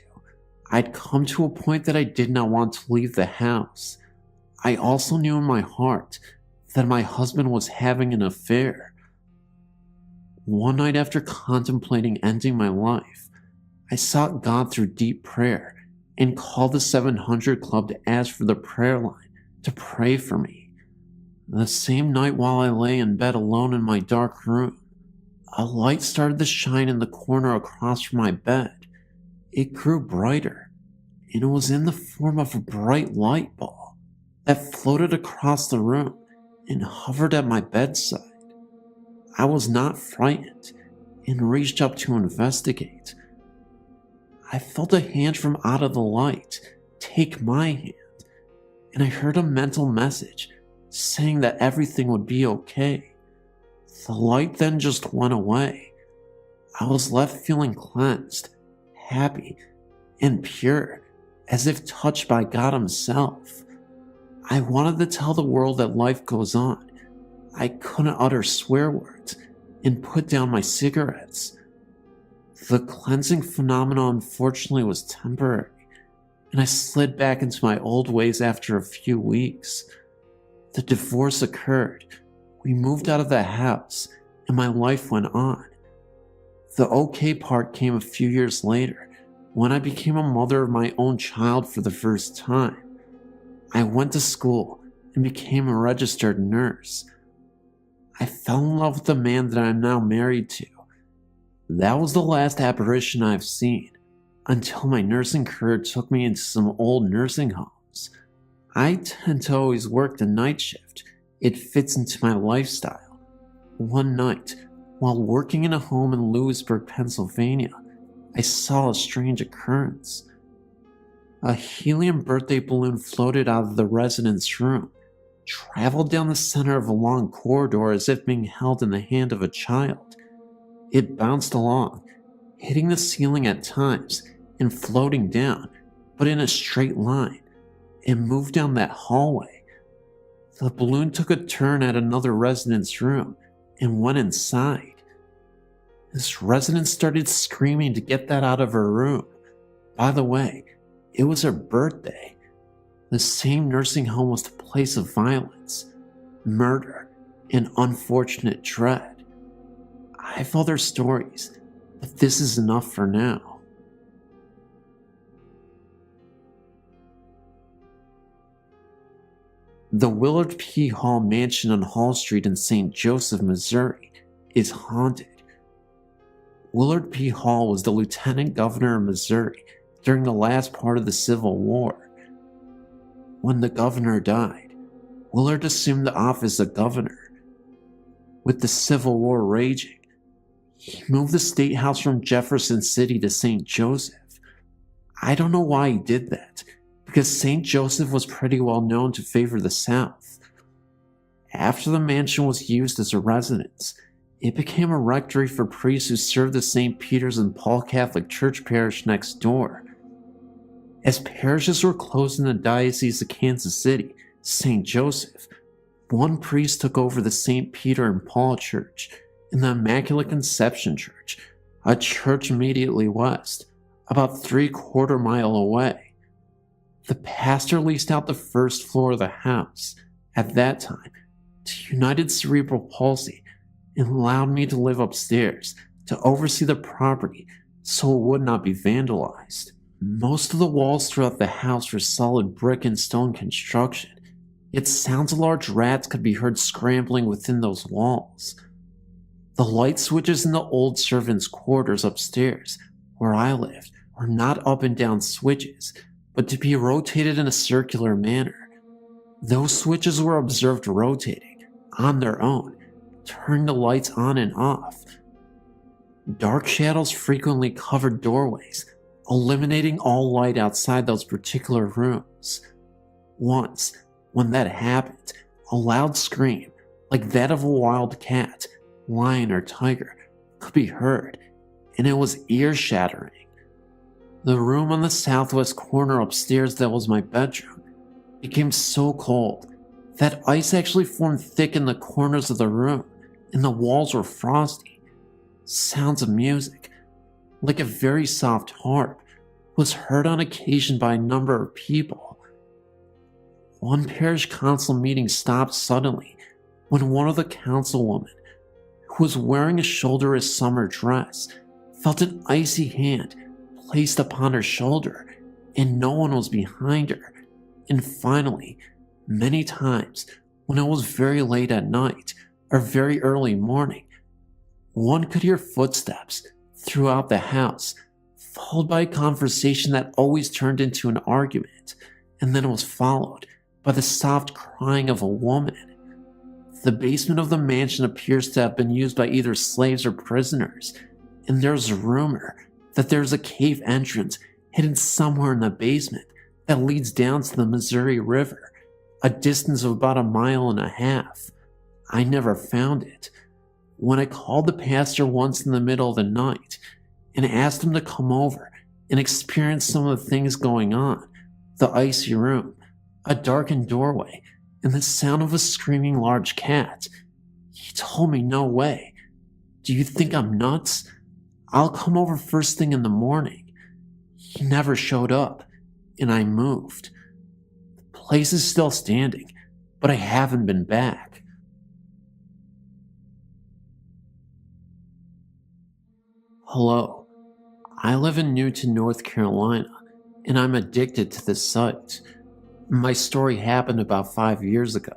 I'd come to a point that I did not want to leave the house. I also knew in my heart that my husband was having an affair. One night after contemplating ending my life, I sought God through deep prayer and called the 700 Club to ask for the prayer line to pray for me. The same night while I lay in bed alone in my dark room, A light started to shine in the corner across from my bed. It grew brighter, and it was in the form of a bright light ball that floated across the room and hovered at my bedside. I was not frightened and reached up to investigate. I felt a hand from out of the light take my hand, and I heard a mental message saying that everything would be okay. The light then just went away. I was left feeling cleansed, happy, and pure, as if touched by God Himself. I wanted to tell the world that life goes on. I couldn't utter swear words and put down my cigarettes. The cleansing phenomenon unfortunately was temporary, and I slid back into my old ways after a few weeks. The divorce occurred. We moved out of the house, and my life went on. The okay part came a few years later, when I became a mother of my own child for the first time. I went to school and became a registered nurse. I fell in love with the man that I am now married to. That was the last apparition I've seen, until my nursing career took me into some old nursing homes. I tend to always work the night shift. It fits into my lifestyle. One night, while working in a home in Lewisburg, Pennsylvania, I saw a strange occurrence. A helium birthday balloon floated out of the resident's room, traveled down the center of a long corridor as if being held in the hand of a child. It bounced along, hitting the ceiling at times and floating down, but in a straight line. It moved down that hallway. The balloon took a turn at another resident's room and went inside. This resident started screaming to get that out of her room. By the way, it was her birthday. The same nursing home was the place of violence, murder, and unfortunate dread. I have other stories, but this is enough for now. The Willard P. Hall Mansion on Hall Street in St. Joseph, Missouri, is haunted. Willard P. Hall was the lieutenant governor of Missouri during the last part of the Civil War. When the governor died, Willard assumed the office of governor. With the Civil War raging, he moved the state house from Jefferson City to St. Joseph. I don't know why he did that, because St. Joseph was pretty well known to favor the South. After the mansion was used as a residence, it became a rectory for priests who served the St. Peter's and Paul Catholic Church parish next door. As parishes were closed in the Diocese of Kansas City, St. Joseph, one priest took over the St. Peter and Paul Church and the Immaculate Conception Church, a church immediately west, about 3/4 mile away. The pastor leased out the first floor of the house, at that time, to United Cerebral Palsy and allowed me to live upstairs to oversee the property so it would not be vandalized. Most of the walls throughout the house were solid brick and stone construction, yet sounds of large rats could be heard scrambling within those walls. The light switches in the old servants' quarters upstairs, where I lived, were not up and down switches, but to be rotated in a circular manner. Those switches were observed rotating, on their own, turning the lights on and off. Dark shadows frequently covered doorways, eliminating all light outside those particular rooms. Once, when that happened, a loud scream, like that of a wild cat, lion, or tiger, could be heard, and it was ear-shattering. The room on the southwest corner upstairs that was my bedroom became so cold that ice actually formed thick in the corners of the room, and the walls were frosty. Sounds of music, like a very soft harp, was heard on occasion by a number of people. One parish council meeting stopped suddenly when one of the councilwomen, who was wearing a shoulderless summer dress, felt an icy hand placed upon her shoulder, and no one was behind her. And finally, many times, when it was very late at night or very early morning, One could hear footsteps throughout the house, followed by a conversation that always turned into an argument, and then was followed by the soft crying of a woman. The basement of the mansion appears to have been used by either slaves or prisoners, and there's a rumor that there's a cave entrance hidden somewhere in the basement that leads down to the Missouri River, a distance of about 1.5 miles. I never found it. When I called the pastor once in the middle of the night and asked him to come over and experience some of the things going on, the icy room, a darkened doorway, and the sound of a screaming large cat, he told me no way. Do you think I'm nuts? I'll come over first thing in the morning. He never showed up, and I moved. The place is still standing, but I haven't been back. Hello, I live in Newton, North Carolina, and I'm addicted to this site. My story happened about 5 years ago.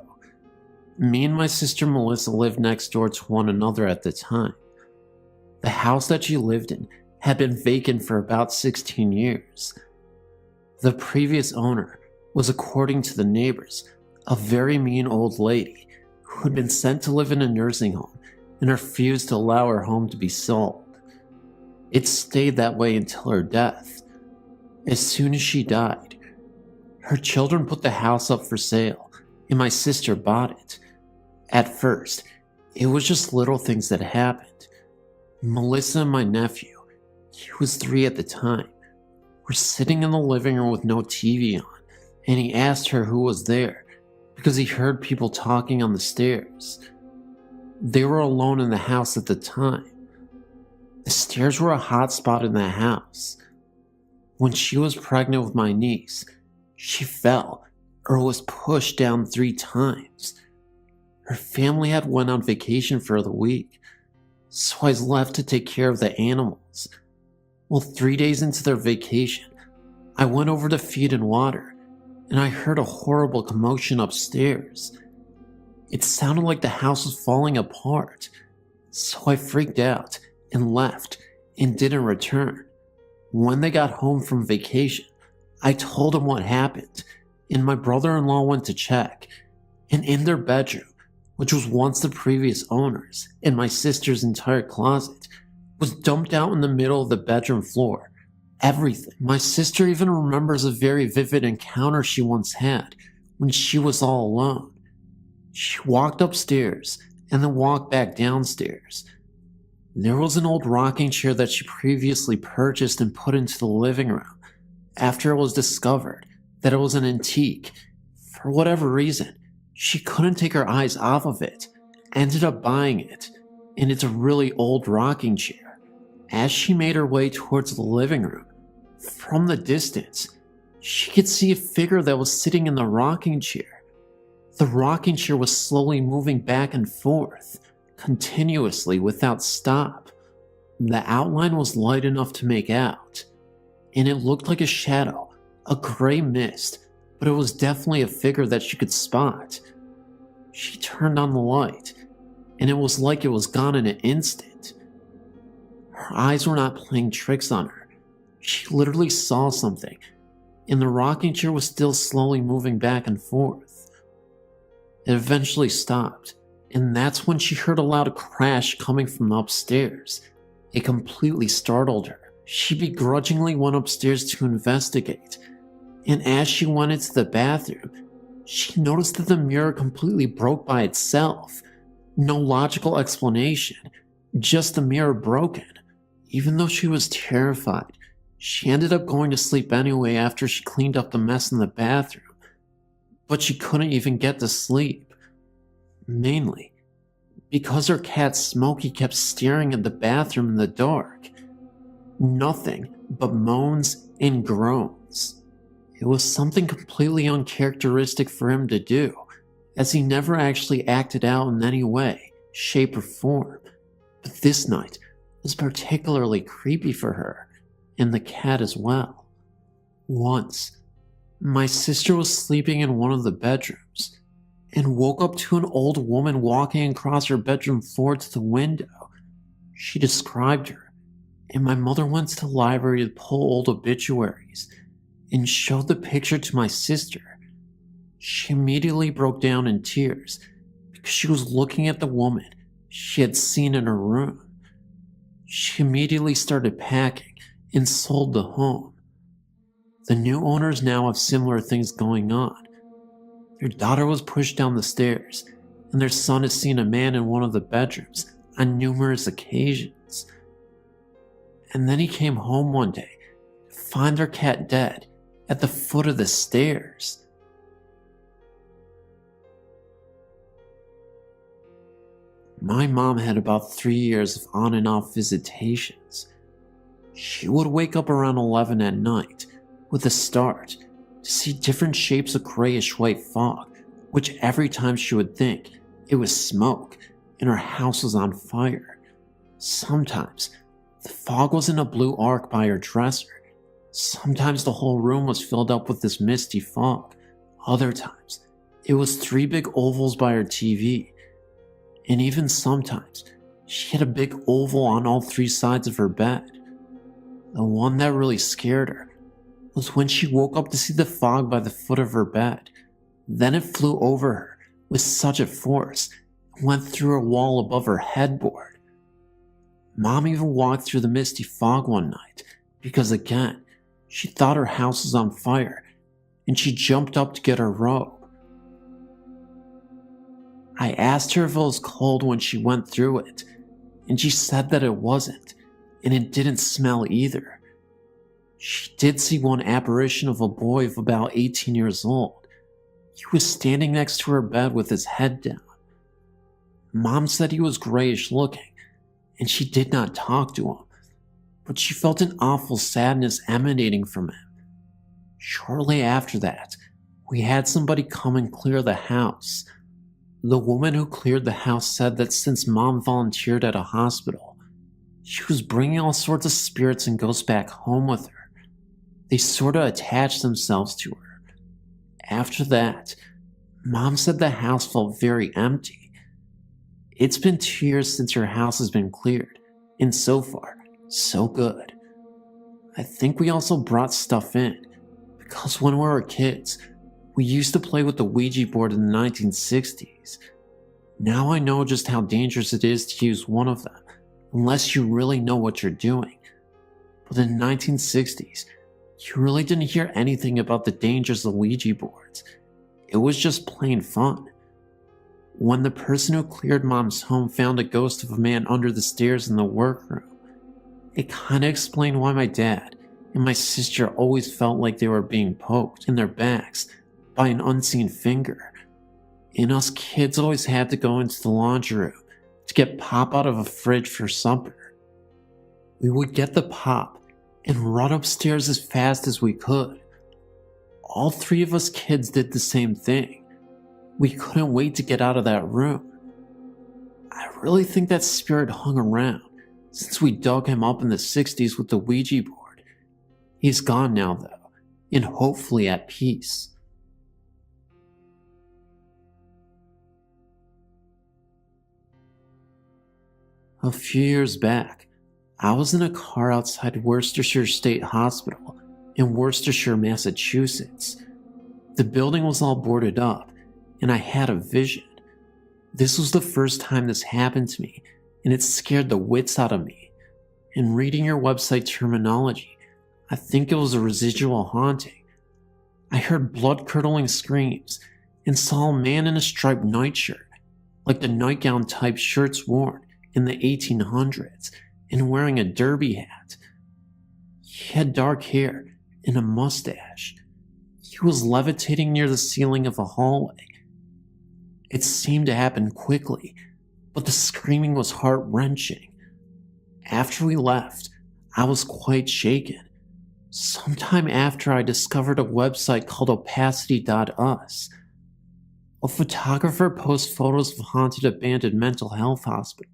Me and my sister Melissa lived next door to one another at the time. The house that she lived in had been vacant for about 16 years. The previous owner was, according to the neighbors, a very mean old lady who had been sent to live in a nursing home and refused to allow her home to be sold. It stayed that way until her death. As soon as she died, her children put the house up for sale, and my sister bought it. At first, it was just little things that happened. Melissa and my nephew, he was 3 at the time, were sitting in the living room with no TV on, and he asked her who was there because he heard people talking on the stairs. They were alone in the house at the time. The stairs were a hot spot in the house. When she was pregnant with my niece, she fell or was pushed down 3 times. Her family had went on vacation for the week, so I was left to take care of the animals. Well, 3 days into their vacation, I went over to feed and water, and I heard a horrible commotion upstairs. It sounded like the house was falling apart, so I freaked out and left and didn't return. When they got home from vacation, I told them what happened, and my brother-in-law went to check, and in their bedroom, which was once the previous owner's, and my sister's entire closet, was dumped out in the middle of the bedroom floor. Everything. My sister even remembers a very vivid encounter she once had when she was all alone. She walked upstairs and then walked back downstairs. There was an old rocking chair that she previously purchased and put into the living room after it was discovered that it was an antique. For whatever reason, she couldn't take her eyes off of it, ended up buying it, and it's a really old rocking chair. As she made her way towards the living room, from the distance, she could see a figure that was sitting in the rocking chair. The rocking chair was slowly moving back and forth, continuously without stop. The outline was light enough to make out, and it looked like a shadow, a gray mist, but it was definitely a figure that she could spot. She turned on the light, and it was like it was gone in an instant. Her eyes were not playing tricks on her. She literally saw something, and the rocking chair was still slowly moving back and forth. It eventually stopped, and that's when she heard a loud crash coming from upstairs. It completely startled her. She begrudgingly went upstairs to investigate, and as she went into the bathroom, she noticed that the mirror completely broke by itself. No logical explanation, just the mirror broken. Even though she was terrified, she ended up going to sleep anyway after she cleaned up the mess in the bathroom. But she couldn't even get to sleep. Mainly because her cat Smokey kept staring at the bathroom in the dark. Nothing but moans and groans. It was something completely uncharacteristic for him to do, as he never actually acted out in any way, shape, or form. But this night was particularly creepy for her, and the cat as well. Once, my sister was sleeping in one of the bedrooms, and woke up to an old woman walking across her bedroom floor to the window. She described her, and my mother went to the library to pull old obituaries and showed the picture to my sister. She immediately broke down in tears because she was looking at the woman she had seen in her room. She immediately started packing and sold the home. The new owners now have similar things going on. Their daughter was pushed down the stairs, and their son has seen a man in one of the bedrooms on numerous occasions. And then he came home one day to find their cat dead at the foot of the stairs. My mom had about 3 years of on and off visitations. She would wake up around 11 at night with a start to see different shapes of grayish white fog, which every time she would think it was smoke and her house was on fire. Sometimes the fog was in a blue arc by her dresser. Sometimes the whole room was filled up with this misty fog. Other times it was 3 big ovals by her TV. And even sometimes, she had a big oval on all 3 sides of her bed. The one that really scared her was when she woke up to see the fog by the foot of her bed. Then it flew over her with such a force and went through a wall above her headboard. Mom even walked through the misty fog one night because, again, she thought her house was on fire and she jumped up to get her robe. I asked her if it was cold when she went through it, and she said that it wasn't, and it didn't smell either. She did see one apparition of a boy of about 18 years old. He was standing next to her bed with his head down. Mom said he was grayish looking, and she did not talk to him, but she felt an awful sadness emanating from him. Shortly after that, we had somebody come and clear the house. The woman who cleared the house said that since Mom volunteered at a hospital, she was bringing all sorts of spirits and ghosts back home with her. They sort of attached themselves to her. After that, Mom said the house felt very empty. It's been 2 years since her house has been cleared, and so far, so good. I think we also brought stuff in, because when we were kids, we used to play with the Ouija board in the 1960s. Now I know just how dangerous it is to use one of them, unless you really know what you're doing. But in the 1960s, you really didn't hear anything about the dangers of Ouija boards. It was just plain fun. When the person who cleared Mom's home found a ghost of a man under the stairs in the workroom, it kinda explained why my dad and my sister always felt like they were being poked in their backs by an unseen finger. And us kids always had to go into the laundry room to get pop out of a fridge for supper. We would get the pop and run upstairs as fast as we could. All 3 of us kids did the same thing. We couldn't wait to get out of that room. I really think that spirit hung around since we dug him up in the 60s with the Ouija board. He's gone now though, and hopefully at peace. A few years back, I was in a car outside Worcestershire State Hospital in Worcestershire, Massachusetts. The building was all boarded up, and I had a vision. This was the first time this happened to me, and it scared the wits out of me. In reading your website terminology, I think it was a residual haunting. I heard blood-curdling screams and saw a man in a striped nightshirt, like the nightgown type shirts worn in the 1800s, and wearing a derby hat. He had dark hair and a mustache. He was levitating near the ceiling of a hallway. It seemed to happen quickly, but the screaming was heart-wrenching. After we left, I was quite shaken. Sometime after, I discovered a website called opacity.us. A photographer posts photos of haunted abandoned mental health hospitals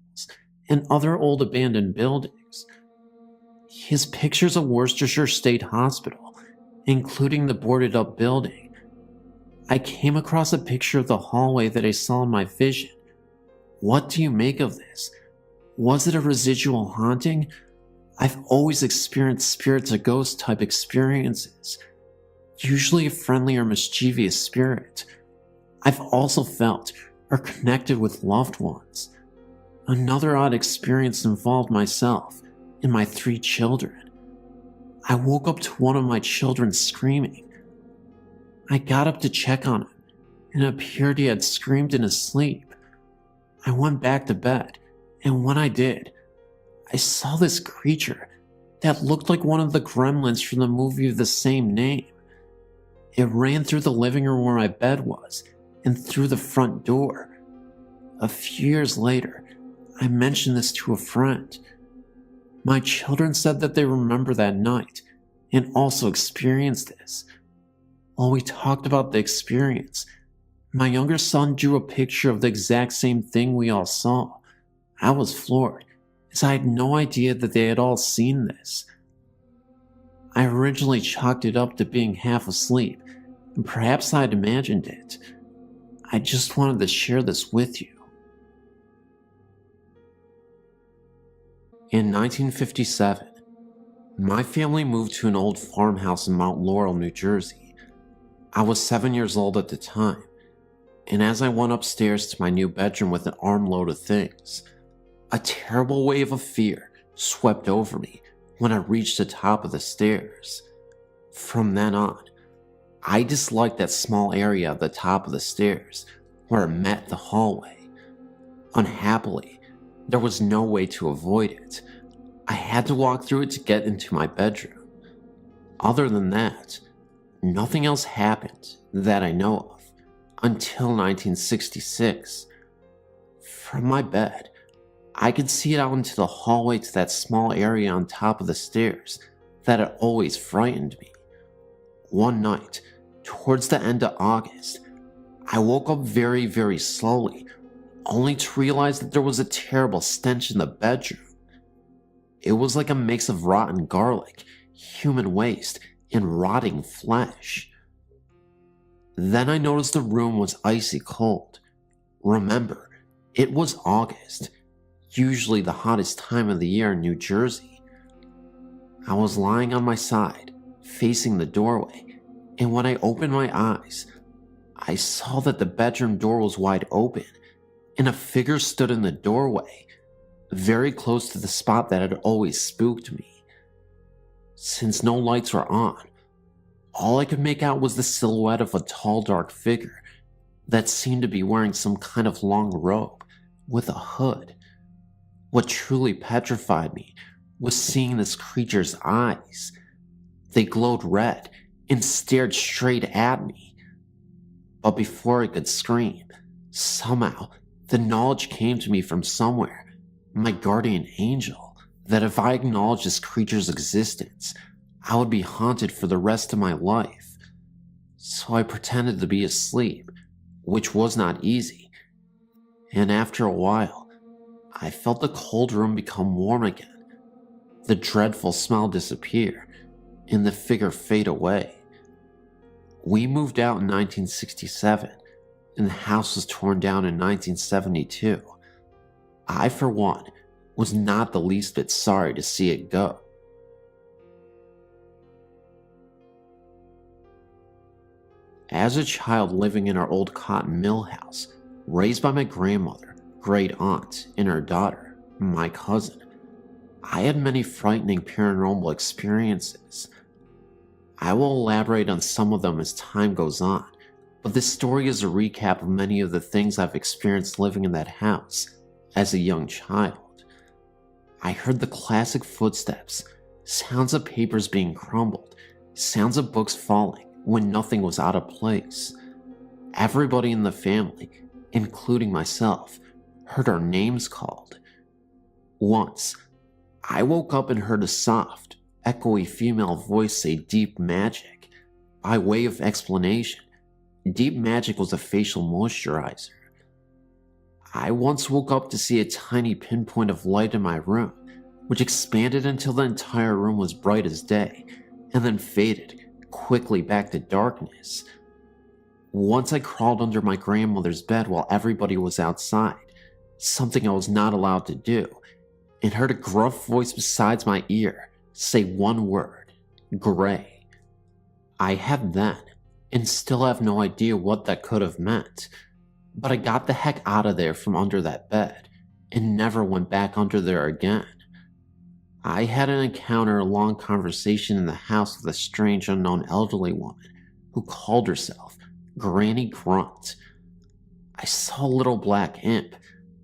and other old abandoned buildings. He has pictures of Worcestershire State Hospital, including the boarded up building. I came across a picture of the hallway that I saw in my vision. What do you make of this? Was it a residual haunting? I've always experienced spirits or ghost type experiences, usually a friendly or mischievous spirit. I've also felt or connected with loved ones. Another odd experience involved myself and my 3 children. I woke up to one of my children screaming. I got up to check on him, and it appeared he had screamed in his sleep. I went back to bed, and when I did, I saw this creature that looked like one of the gremlins from the movie of the same name. It ran through the living room where my bed was and through the front door. A few years later, I mentioned this to a friend. My children said that they remember that night and also experienced this. While we talked about the experience, my younger son drew a picture of the exact same thing we all saw. I was floored, as I had no idea that they had all seen this. I originally chalked it up to being half asleep, and perhaps I had imagined it. I just wanted to share this with you. In 1957, my family moved to an old farmhouse in Mount Laurel, New Jersey. I was 7 years old at the time, and as I went upstairs to my new bedroom with an armload of things, a terrible wave of fear swept over me when I reached the top of the stairs. From then on, I disliked that small area at the top of the stairs where it met the hallway. Unhappily, there was no way to avoid it. I had to walk through it to get into my bedroom. Other than that, nothing else happened that I know of until 1966. From my bed, I could see it out into the hallway to that small area on top of the stairs that had always frightened me. One night, towards the end of August, I woke up very, very slowly, only to realize that there was a terrible stench in the bedroom. It was like a mix of rotten garlic, human waste, and rotting flesh. Then I noticed the room was icy cold. Remember, it was August, usually the hottest time of the year in New Jersey. I was lying on my side, facing the doorway, and when I opened my eyes, I saw that the bedroom door was wide open, and a figure stood in the doorway, very close to the spot that had always spooked me. Since no lights were on, all I could make out was the silhouette of a tall, dark figure that seemed to be wearing some kind of long robe with a hood. What truly petrified me was seeing this creature's eyes. They glowed red and stared straight at me. But before I could scream, somehow the knowledge came to me from somewhere, my guardian angel, that if I acknowledged this creature's existence, I would be haunted for the rest of my life. So I pretended to be asleep, which was not easy. And after a while, I felt the cold room become warm again, the dreadful smell disappear, and the figure fade away. We moved out in 1967, and the house was torn down in 1972. I, for one, was not the least bit sorry to see it go. As a child living in our old cotton mill house, raised by my grandmother, great aunt, and her daughter, my cousin, I had many frightening paranormal experiences. I will elaborate on some of them as time goes on, but this story is a recap of many of the things I've experienced living in that house as a young child. I heard the classic footsteps, sounds of papers being crumbled, sounds of books falling when nothing was out of place. Everybody in the family, including myself, heard our names called. Once, I woke up and heard a soft, echoey female voice say deep magic. By way of explanation, deep magic was a facial moisturizer. I once woke up to see a tiny pinpoint of light in my room, which expanded until the entire room was bright as day, and then faded quickly back to darkness. Once I crawled under my grandmother's bed while everybody was outside, something I was not allowed to do, and heard a gruff voice beside my ear say one word, gray. I had then, and still have no idea what that could have meant, but I got the heck out of there from under that bed, and never went back under there again. I had an encounter, a long conversation in the house with a strange unknown elderly woman who called herself Granny Grunt. I saw a little black imp,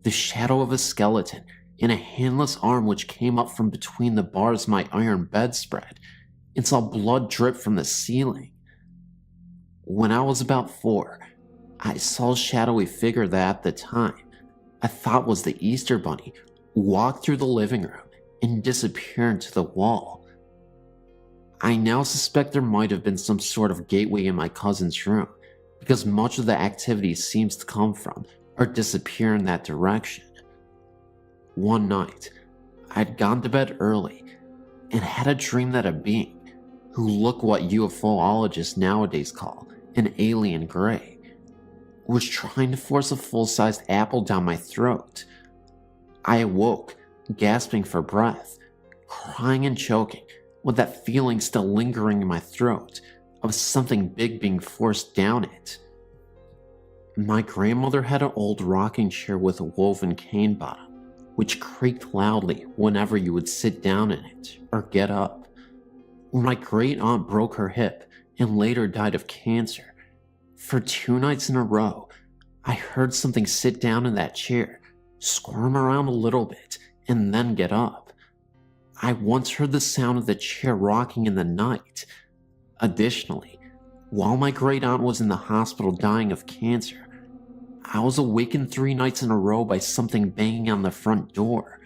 the shadow of a skeleton, and a handless arm which came up from between the bars of my iron bedspread, and saw blood drip from the ceiling. When I was about 4, I saw a shadowy figure that at the time I thought was the Easter Bunny walk through the living room and disappear into the wall. I now suspect there might have been some sort of gateway in my cousin's room, because much of the activity seems to come from or disappear in that direction. One night, I'd gone to bed early and had a dream that a being, who looked what UFOologists nowadays call an alien gray, was trying to force a full-sized apple down my throat. I awoke, gasping for breath, crying and choking, with that feeling still lingering in my throat of something big being forced down it. My grandmother had an old rocking chair with a woven cane bottom, which creaked loudly whenever you would sit down in it or get up. When my great aunt broke her hip and later died of cancer, for 2 nights in a row, I heard something sit down in that chair, squirm around a little bit, and then get up. I once heard the sound of the chair rocking in the night. Additionally, while my great aunt was in the hospital dying of cancer, I was awakened 3 nights in a row by something banging on the front door.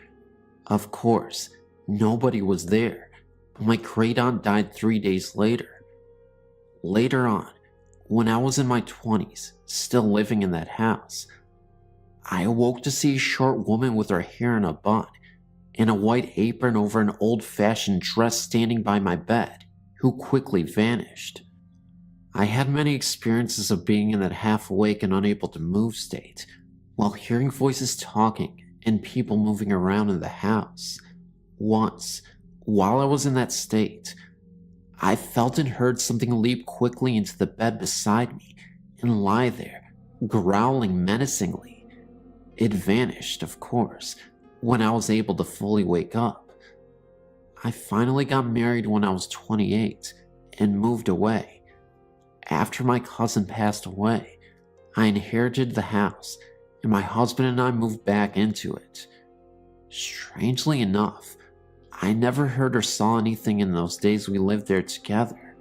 Of course, nobody was there, but my great aunt died 3 days later. Later on, when I was in my 20s, still living in that house, I awoke to see a short woman with her hair in a bun and a white apron over an old-fashioned dress standing by my bed, who quickly vanished. I had many experiences of being in that half-awake and unable to move state, while hearing voices talking and people moving around in the house. Once, while I was in that state, I felt and heard something leap quickly into the bed beside me and lie there, growling menacingly. It vanished, of course, when I was able to fully wake up. I finally got married when I was 28 and moved away. After my cousin passed away, I inherited the house and my husband and I moved back into it. Strangely enough, I never heard or saw anything in those days we lived there together.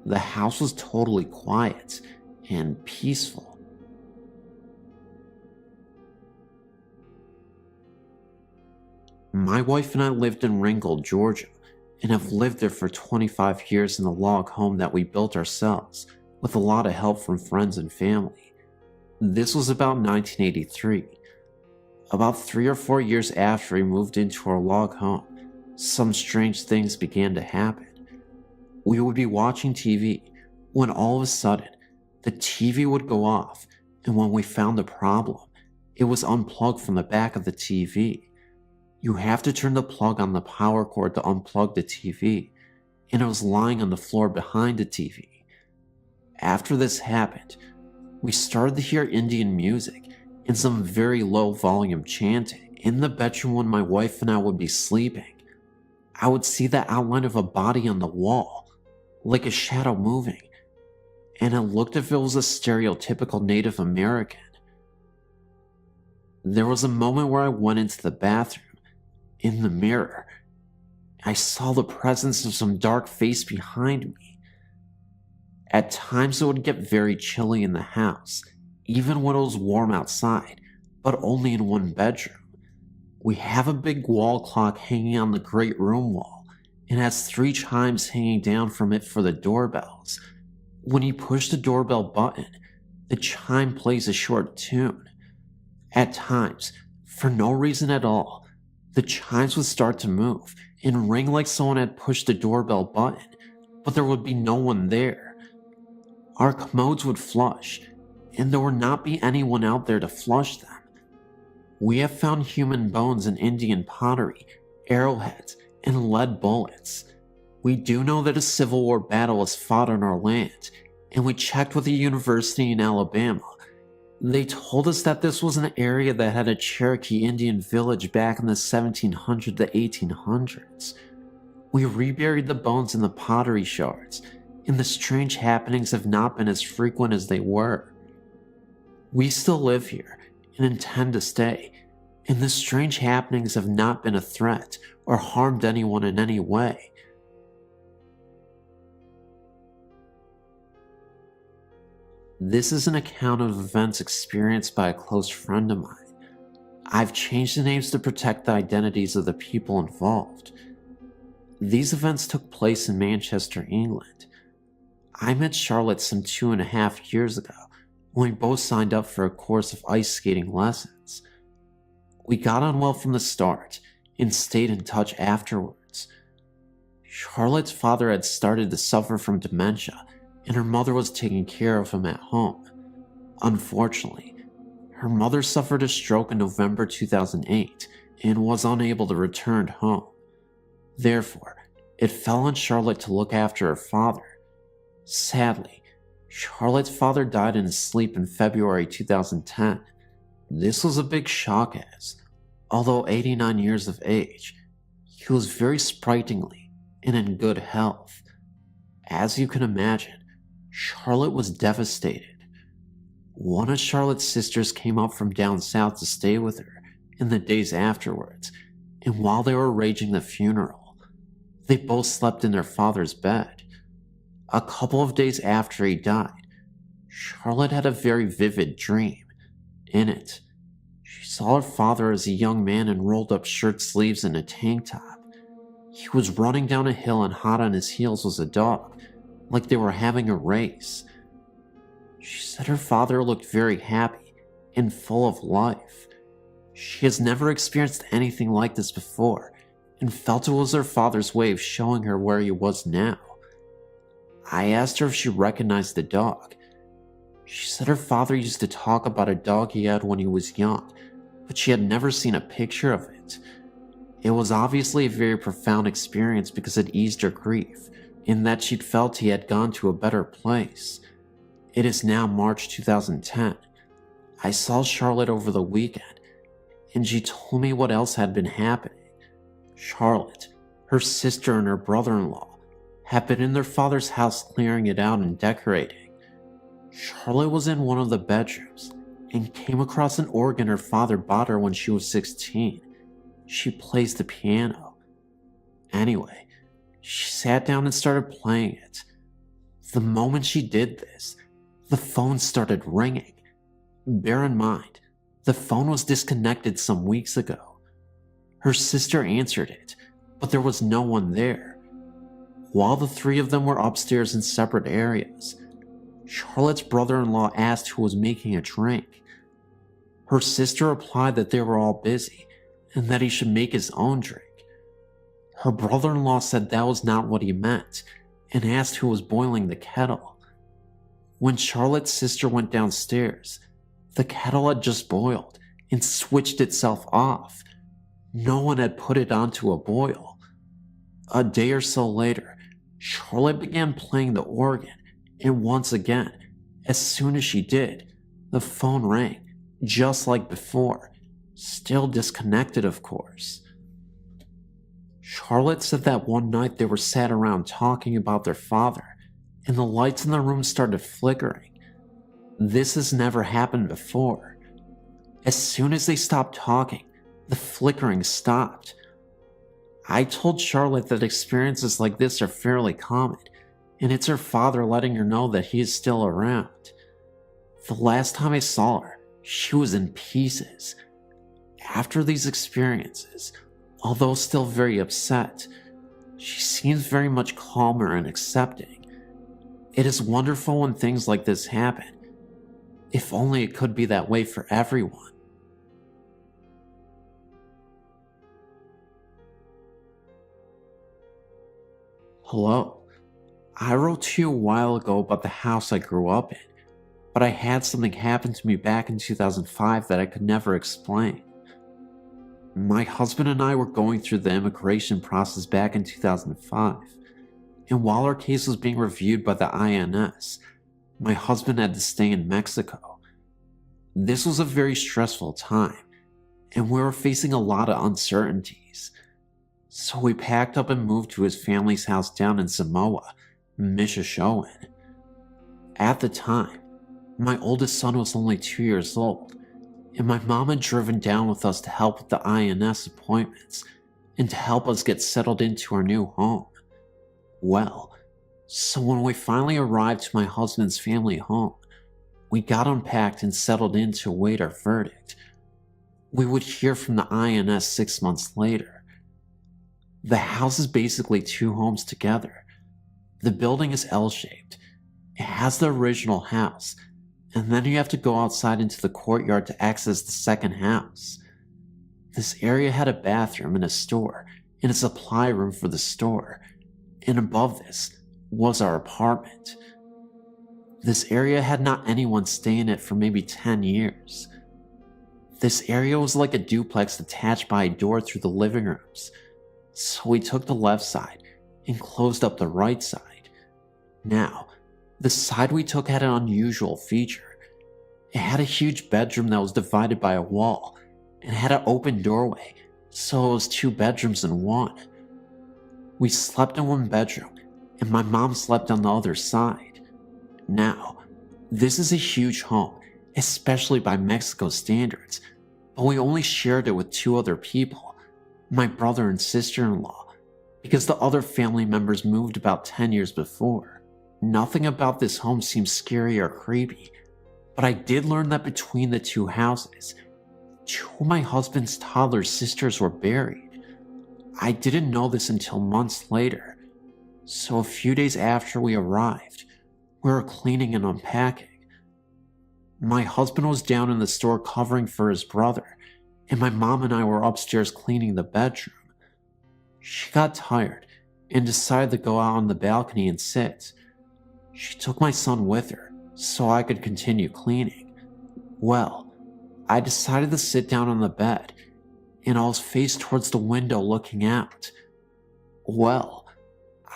The house was totally quiet and peaceful. My wife and I lived in Ringgold, Georgia, and have lived there for 25 years in a log home that we built ourselves, with a lot of help from friends and family. This was about 1983. About 3 or 4 years after we moved into our log home, some strange things began to happen. We would be watching TV when all of a sudden the TV would go off, and when we found the problem, it was unplugged from the back of the TV. You have to turn the plug on the power cord to unplug the TV, and it was lying on the floor behind the TV. After this happened, we started to hear Indian music and some very low volume chanting in the bedroom when my wife and I would be sleeping. I would see the outline of a body on the wall, like a shadow moving, and it looked as if it was a stereotypical Native American. There was a moment where I went into the bathroom. In the mirror, I saw the presence of some dark face behind me. At times it would get very chilly in the house, even when it was warm outside, but only in one bedroom. We have a big wall clock hanging on the great room wall, and has 3 chimes hanging down from it for the doorbells. When you push the doorbell button, the chime plays a short tune. At times, for no reason at all, the chimes would start to move and ring like someone had pushed the doorbell button, but there would be no one there. Our commodes would flush, and there would not be anyone out there to flush them. We have found human bones in Indian pottery, arrowheads, and lead bullets. We do know that a Civil War battle was fought on our land, and we checked with a university in Alabama. They told us that this was an area that had a Cherokee Indian village back in the 1700s to 1800s. We reburied the bones in the pottery shards, and the strange happenings have not been as frequent as they were. We still live here and intend to stay, and the strange happenings have not been a threat or harmed anyone in any way. This is an account of events experienced by a close friend of mine. I've changed the names to protect the identities of the people involved. These events took place in Manchester, England. I met Charlotte some 2.5 years ago when we both signed up for a course of ice skating lessons. We got on well from the start and stayed in touch afterwards. Charlotte's father had started to suffer from dementia, and her mother was taking care of him at home. Unfortunately, her mother suffered a stroke in November 2008 and was unable to return home. Therefore, it fell on Charlotte to look after her father. Sadly, Charlotte's father died in his sleep in February 2010. This was a big shock as, although 89 years of age, he was very sprightly and in good health. As you can imagine, Charlotte was devastated. One of Charlotte's sisters came up from down south to stay with her in the days afterwards, and while they were arranging the funeral, they both slept in their father's bed. A couple of days after he died, Charlotte had a very vivid dream. In it, she saw her father as a young man in rolled up shirt sleeves and a tank top. He was running down a hill, and hot on his heels was a dog, like they were having a race. She said her father looked very happy and full of life. She has never experienced anything like this before and felt it was her father's way of showing her where he was now. I asked her if she recognized the dog. She said her father used to talk about a dog he had when he was young, but she had never seen a picture of it. It was obviously a very profound experience because it eased her grief, in that she'd felt he had gone to a better place. It is now March 2010. I saw Charlotte over the weekend, and she told me what else had been happening. Charlotte, her sister, and her brother-in-law had been in their father's house clearing it out and decorating. Charlotte was in one of the bedrooms and came across an organ her father bought her when she was 16. She plays the piano. Anyway, she sat down and started playing it. The moment she did this, the phone started ringing. Bear in mind, the phone was disconnected some weeks ago. Her sister answered it, but there was no one there. While the three of them were upstairs in separate areas, Charlotte's brother-in-law asked who was making a drink. Her sister replied that they were all busy and that he should make his own drink. Her brother-in-law said that was not what he meant and asked who was boiling the kettle. When Charlotte's sister went downstairs, the kettle had just boiled and switched itself off. No one had put it onto a boil. A day or so later, Charlotte began playing the organ, and once again, as soon as she did, the phone rang, just like before, still disconnected, of course. Charlotte said that one night they were sat around talking about their father, and the lights in the room started flickering. This has never happened before. As soon as they stopped talking, the flickering stopped. I told Charlotte that experiences like this are fairly common, and it's her father letting her know that he is still around. The last time I saw her, she was in pieces. After these experiences, although still very upset, she seems very much calmer and accepting. It is wonderful when things like this happen. If only it could be that way for everyone. Hello. I wrote to you a while ago about the house I grew up in, but I had something happen to me back in 2005 that I could never explain. My husband and I were going through the immigration process back in 2005, and while our case was being reviewed by the INS, my husband had to stay in Mexico. This was a very stressful time, and we were facing a lot of uncertainties. So we packed up and moved to his family's house down in Samoa, Mishashoan. At the time, my oldest son was only 2 years old, and my mom had driven down with us to help with the INS appointments and to help us get settled into our new home. Well, so when we finally arrived to my husband's family home, we got unpacked and settled in to await our verdict. We would hear from the INS 6 months later. The house is basically 2 homes together. The building is L-shaped. It has the original house, and then you have to go outside into the courtyard to access the second house. This area had a bathroom and a store, and a supply room for the store, and above this was our apartment. This area had not anyone stay in it for maybe 10 years. This area was like a duplex attached by a door through the living rooms, so we took the left side and closed up the right side. Now, the side we took had an unusual feature. It had a huge bedroom that was divided by a wall and had an open doorway, so it was 2 bedrooms in one. We slept in one bedroom, and my mom slept on the other side. Now, this is a huge home, especially by Mexico standards, but we only shared it with 2 other people, my brother and sister-in-law, because the other family members moved about 10 years before. Nothing about this home seemed scary or creepy, but I did learn that between the 2 houses, 2 of my husband's toddler sisters were buried. I didn't know this until months later, so a few days after we arrived, we were cleaning and unpacking. My husband was down in the store covering for his brother, and my mom and I were upstairs cleaning the bedroom. She got tired and decided to go out on the balcony and sit. She took my son with her so I could continue cleaning. Well, I decided to sit down on the bed, and I was faced towards the window looking out. Well,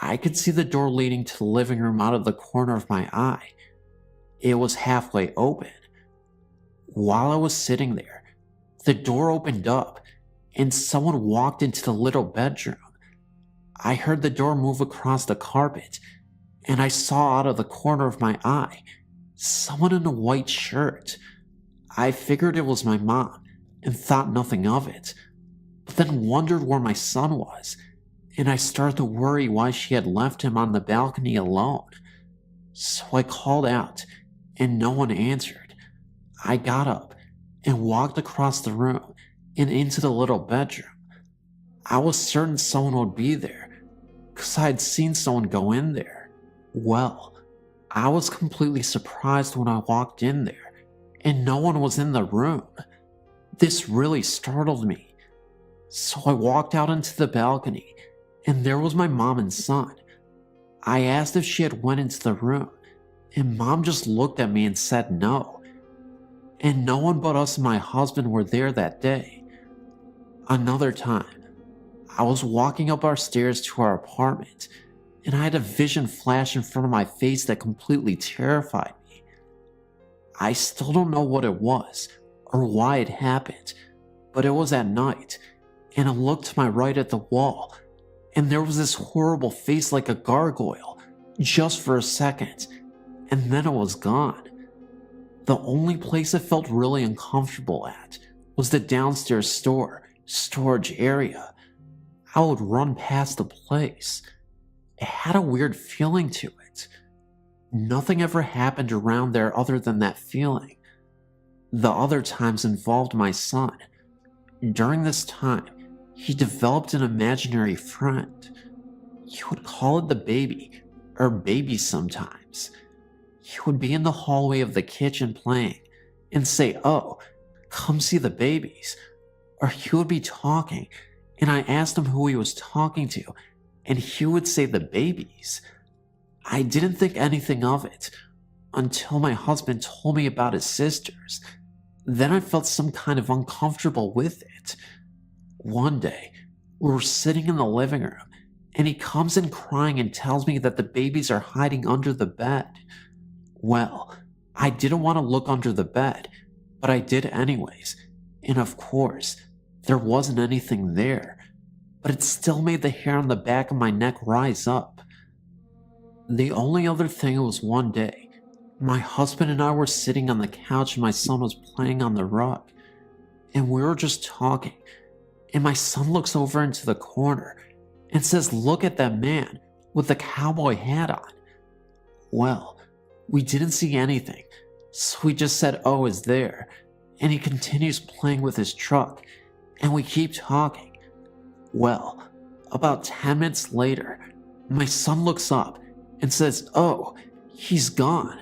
I could see the door leading to the living room out of the corner of my eye. It was halfway open. While I was sitting there, the door opened up, and someone walked into the little bedroom. I heard the door move across the carpet, and I saw out of the corner of my eye someone in a white shirt. I figured it was my mom and thought nothing of it, but then wondered where my son was, and I started to worry why she had left him on the balcony alone. So I called out, and no one answered. I got up and walked across the room and into the little bedroom. I was certain someone would be there, because I had seen someone go in there. Well, I was completely surprised when I walked in there, and no one was in the room. This really startled me. So I walked out into the balcony, and there was my mom and son. I asked if she had went into the room, and Mom just looked at me and said no. And no one but us and my husband were there that day. Another time, I was walking up our stairs to our apartment, and I had a vision flash in front of my face that completely terrified me. I still don't know what it was or why it happened, but it was at night, and I looked to my right at the wall, and there was this horrible face like a gargoyle, just for a second, and then it was gone. The only place I felt really uncomfortable at was the downstairs storage area. I would run past the place. It had a weird feeling to it. Nothing ever happened around there other than that feeling. The other times involved my son. During this time, he developed an imaginary friend. He would call it the baby, or babies sometimes. He would be in the hallway of the kitchen playing, and say, "Oh, come see the babies." Or he would be talking, and I asked him who he was talking to, and he would say the babies. I didn't think anything of it until my husband told me about his sisters. Then I felt some kind of uncomfortable with it. One day, we were sitting in the living room, and he comes in crying and tells me that the babies are hiding under the bed. Well, I didn't want to look under the bed, but I did anyways, and of course, there wasn't anything there, but it still made the hair on the back of my neck rise up. The only other thing was one day, my husband and I were sitting on the couch and my son was playing on the rug, and we were just talking, and my son looks over into the corner and says, "Look at that man with the cowboy hat on." Well, we didn't see anything, so we just said, "Oh, it's there," and he continues playing with his truck, and we keep talking. Well, about 10 minutes later, my son looks up and says, "Oh, he's gone."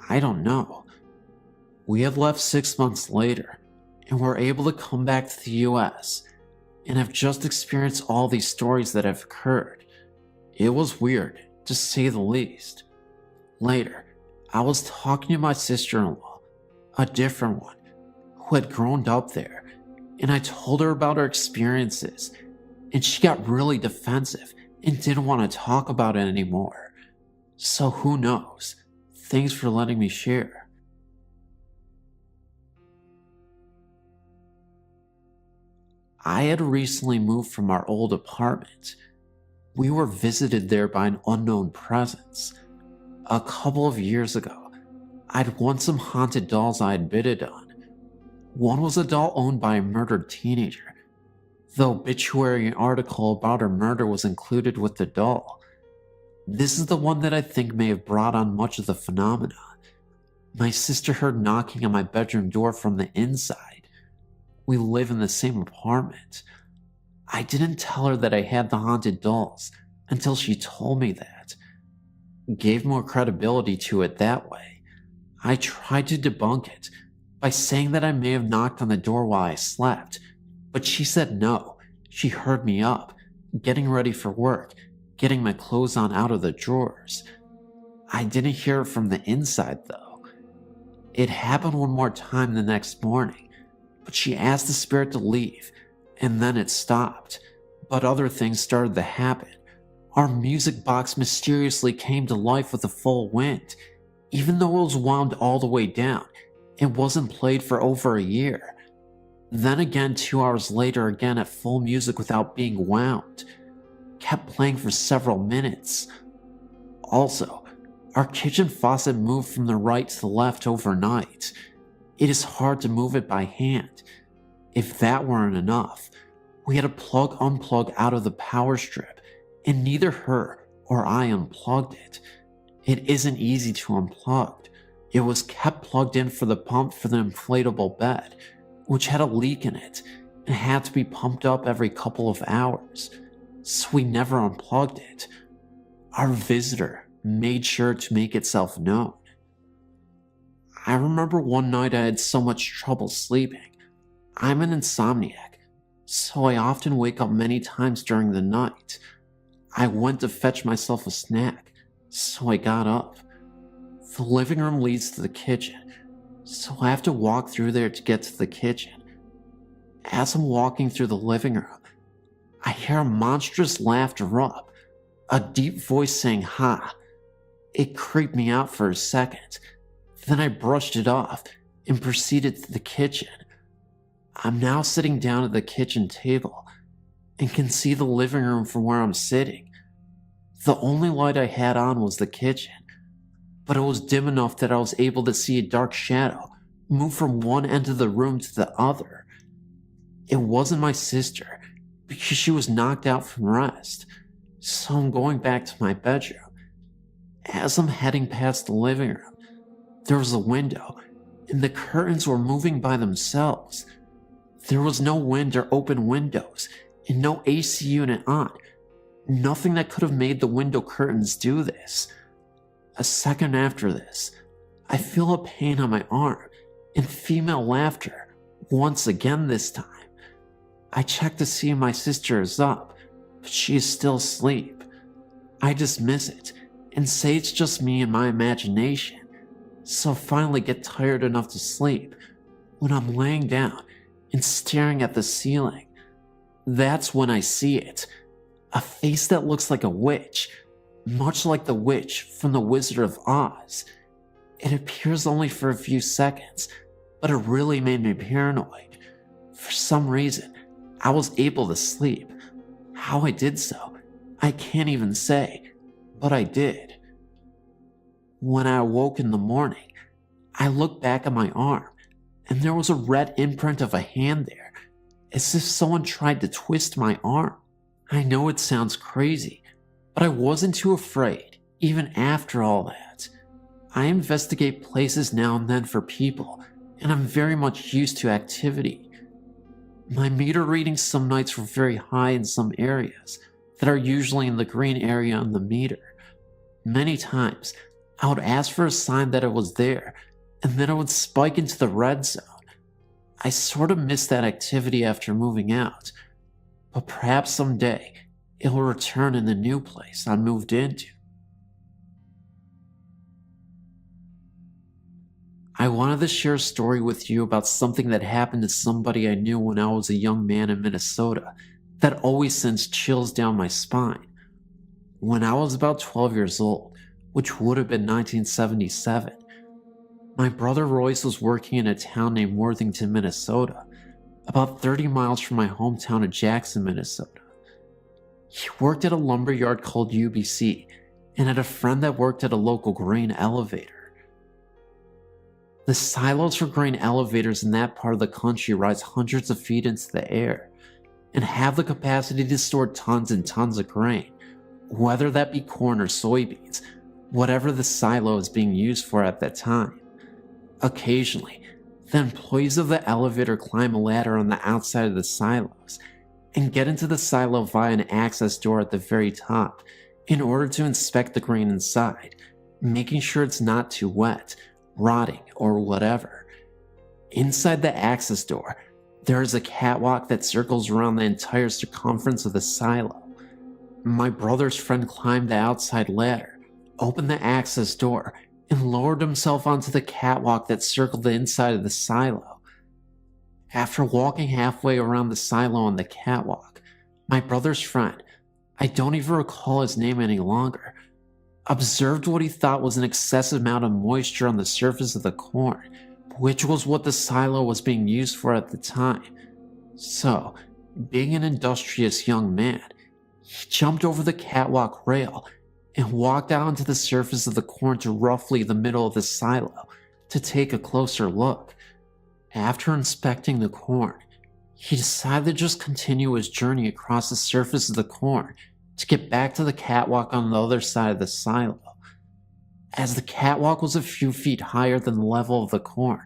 I don't know. We had left 6 months later, and were able to come back to the US, and have just experienced all these stories that have occurred. It was weird, to say the least. Later, I was talking to my sister-in-law, a different one, who had grown up there, and I told her about her experiences, and she got really defensive and didn't want to talk about it anymore. So who knows? Thanks for letting me share. I had recently moved from our old apartment. We were visited there by an unknown presence. A couple of years ago, I'd won some haunted dolls I had bidded on. One was a doll owned by a murdered teenager. The obituary article about her murder was included with the doll. This is the one that I think may have brought on much of the phenomena. My sister heard knocking on my bedroom door from the inside. We live in the same apartment. I didn't tell her that I had the haunted dolls until she told me that. Gave more credibility to it that way. I tried to debunk it by saying that I may have knocked on the door while I slept, but she said no. She heard me up, getting ready for work, getting my clothes on out of the drawers. I didn't hear it from the inside though. It happened one more time the next morning, but she asked the spirit to leave, and then it stopped. But other things started to happen. Our music box mysteriously came to life with a full wind. Even though it was wound all the way down, it wasn't played for over a year. Then again 2 hours later, again at full music without being wound. Kept playing for several minutes. Also, our kitchen faucet moved from the right to the left overnight. It is hard to move it by hand. If that weren't enough, we had to unplug out of the power strip, and neither her or I unplugged it. It isn't easy to unplug. It was kept plugged in for the pump for the inflatable bed, which had a leak in it and had to be pumped up every couple of hours, so we never unplugged it. Our visitor made sure to make itself known. I remember one night I had so much trouble sleeping. I'm an insomniac, so I often wake up many times during the night. I went to fetch myself a snack, so I got up. The living room leads to the kitchen, so I have to walk through there to get to the kitchen. As I'm walking through the living room, I hear a monstrous laughter erupt, a deep voice saying "ha." It creeped me out for a second. Then I brushed it off and proceeded to the kitchen. I'm now sitting down at the kitchen table and can see the living room from where I'm sitting. The only light I had on was the kitchen, but it was dim enough that I was able to see a dark shadow move from one end of the room to the other. It wasn't my sister because she was knocked out from rest, so I'm going back to my bedroom. As I'm heading past the living room, there was a window, and the curtains were moving by themselves. There was no wind or open windows, and no AC unit on. Nothing that could have made the window curtains do this. A second after this, I feel a pain on my arm, and female laughter, once again this time. I check to see if my sister is up, but she is still asleep. I dismiss it, and say it's just me and my imagination. So I finally get tired enough to sleep when I'm laying down and staring at the ceiling. That's when I see it. A face that looks like a witch, much like the witch from The Wizard of Oz. It appears only for a few seconds, but it really made me paranoid. For some reason, I was able to sleep. How I did so, I can't even say, but I did. When I awoke in the morning, I looked back at my arm, and there was a red imprint of a hand there, as if someone tried to twist my arm. I know it sounds crazy, but I wasn't too afraid, even after all that. I investigate places now and then for people, and I'm very much used to activity. My meter readings some nights were very high in some areas that are usually in the green area on the meter. Many times, I would ask for a sign that it was there, and then it would spike into the red zone. I sort of missed that activity after moving out, but perhaps someday it will return in the new place I moved into. I wanted to share a story with you about something that happened to somebody I knew when I was a young man in Minnesota that always sends chills down my spine. When I was about 12 years old, which would have been 1977, my brother Royce was working in a town named Worthington, Minnesota, about 30 miles from my hometown of Jackson, Minnesota. He worked at a lumber yard called UBC and had a friend that worked at a local grain elevator. The silos for grain elevators in that part of the country rise hundreds of feet into the air and have the capacity to store tons and tons of grain, whether that be corn or soybeans, whatever the silo is being used for at that time. Occasionally, the employees of the elevator climb a ladder on the outside of the silos and get into the silo via an access door at the very top in order to inspect the grain inside, making sure it's not too wet, rotting, or whatever. Inside the access door, there is a catwalk that circles around the entire circumference of the silo. My brother's friend climbed the outside ladder, opened the access door, and lowered himself onto the catwalk that circled the inside of the silo. After walking halfway around the silo on the catwalk, my brother's friend, I don't even recall his name any longer, observed what he thought was an excessive amount of moisture on the surface of the corn, which was what the silo was being used for at the time. So, being an industrious young man, he jumped over the catwalk rail and walked out onto the surface of the corn to roughly the middle of the silo to take a closer look. After inspecting the corn, he decided to just continue his journey across the surface of the corn to get back to the catwalk on the other side of the silo. As the catwalk was a few feet higher than the level of the corn,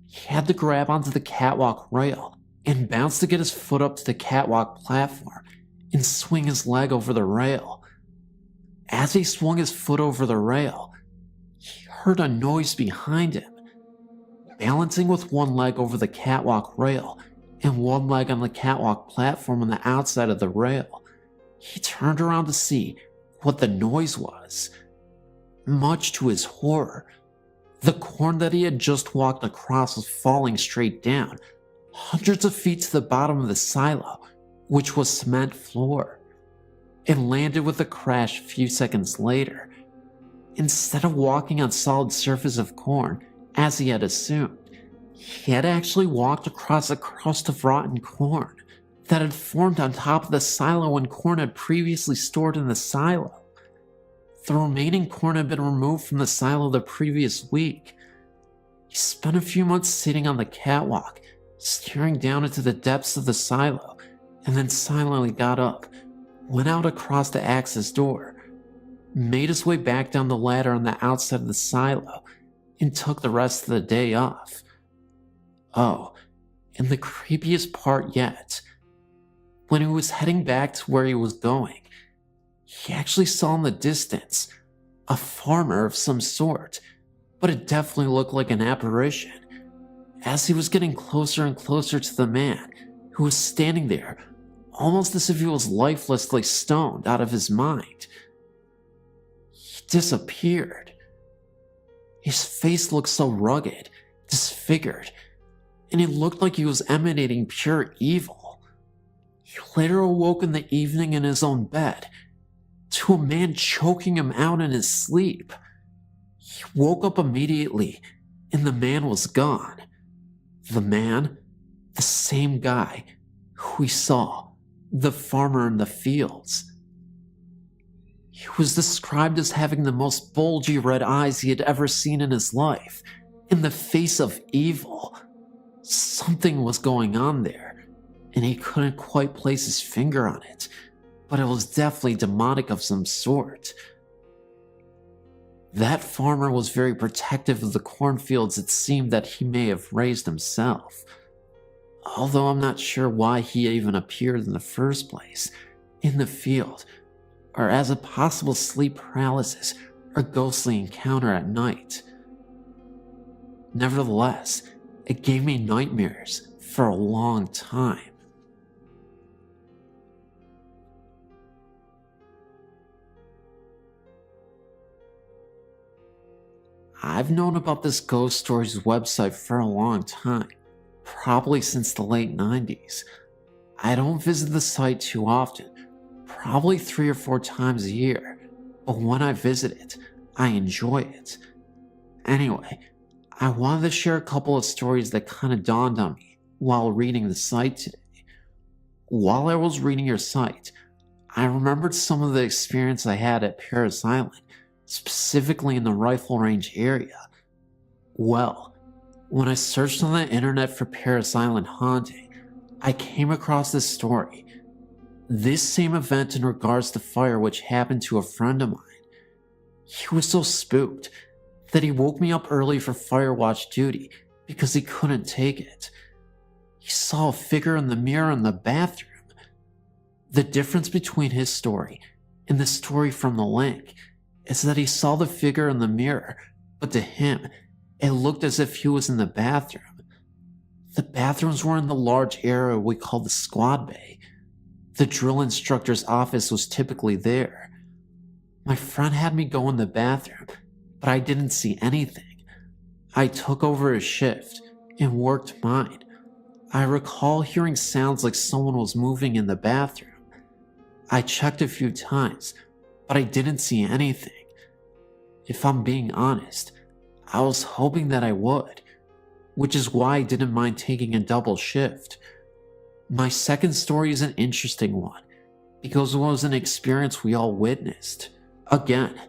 he had to grab onto the catwalk rail and bounce to get his foot up to the catwalk platform and swing his leg over the rail. As he swung his foot over the rail, he heard a noise behind him. Balancing with one leg over the catwalk rail and one leg on the catwalk platform on the outside of the rail, he turned around to see what the noise was. Much to his horror, the corn that he had just walked across was falling straight down, hundreds of feet to the bottom of the silo, which was cement floor. It landed with a crash a few seconds later. Instead of walking on solid surface of corn, as he had assumed, he had actually walked across a crust of rotten corn that had formed on top of the silo when corn had previously stored in the silo. The remaining corn had been removed from the silo the previous week. He spent a few months sitting on the catwalk, staring down into the depths of the silo, and then silently got up, went out across the access door, made his way back down the ladder on the outside of the silo, and took the rest of the day off. Oh, and the creepiest part yet, when he was heading back to where he was going, he actually saw in the distance a farmer of some sort, but it definitely looked like an apparition. As he was getting closer and closer to the man who was standing there, almost as if he was lifelessly stoned out of his mind, he disappeared. His face looked so rugged, disfigured, and he looked like he was emanating pure evil. He later awoke in the evening in his own bed to a man choking him out in his sleep. He woke up immediately and the man was gone. The man, the same guy who we saw, the farmer in the fields. He was described as having the most bulgy red eyes he had ever seen in his life, in the face of evil. Something was going on there, and he couldn't quite place his finger on it, but it was definitely demonic of some sort. That farmer was very protective of the cornfields it seemed that he may have raised himself, although I'm not sure why he even appeared in the first place, in the field, or as a possible sleep paralysis or ghostly encounter at night. Nevertheless, it gave me nightmares for a long time. I've known about this Ghost Stories website for a long time, probably since the late 90s. I don't visit the site too often, probably 3 or 4 times a year, but when I visit it, I enjoy it. Anyway, I wanted to share a couple of stories that kind of dawned on me while reading the site today. While I was reading your site, I remembered some of the experience I had at Paris Island, specifically in the rifle range area. Well, when I searched on the internet for Paris Island haunting, I came across this story. This same event in regards to fire which happened to a friend of mine. He was so spooked that he woke me up early for fire watch duty because he couldn't take it. He saw a figure in the mirror in the bathroom. The difference between his story and the story from the link is that he saw the figure in the mirror, but to him, it looked as if he was in the bathroom. The bathrooms were in the large area we call the squad bay. The drill instructor's office was typically there. My friend had me go in the bathroom, but I didn't see anything. I took over his shift and worked mine. I recall hearing sounds like someone was moving in the bathroom. I checked a few times, but I didn't see anything. If I'm being honest, I was hoping that I would, which is why I didn't mind taking a double shift. My second story is an interesting one, because it was an experience we all witnessed. Again,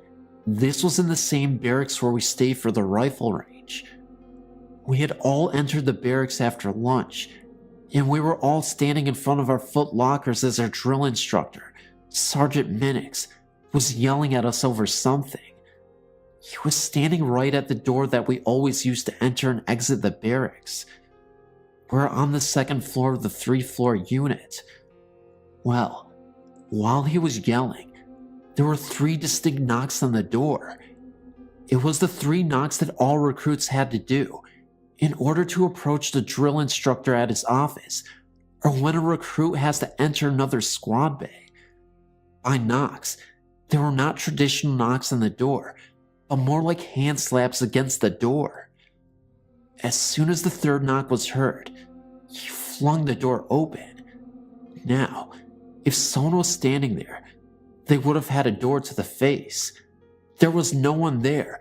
this was in the same barracks where we stayed for the rifle range. We had all entered the barracks after lunch, and we were all standing in front of our foot lockers as our drill instructor, Sergeant Minix, was yelling at us over something. He was standing right at the door that we always used to enter and exit the barracks. We're on the second floor of the 3-floor unit. Well, while he was yelling, there were 3 distinct knocks on the door. It was the 3 knocks that all recruits had to do in order to approach the drill instructor at his office, or when a recruit has to enter another squad bay. By knocks, they were not traditional knocks on the door, but more like hand slaps against the door. As soon as the 3rd knock was heard, he flung the door open. Now, if someone was standing there, they would have had a door to the face. There was no one there,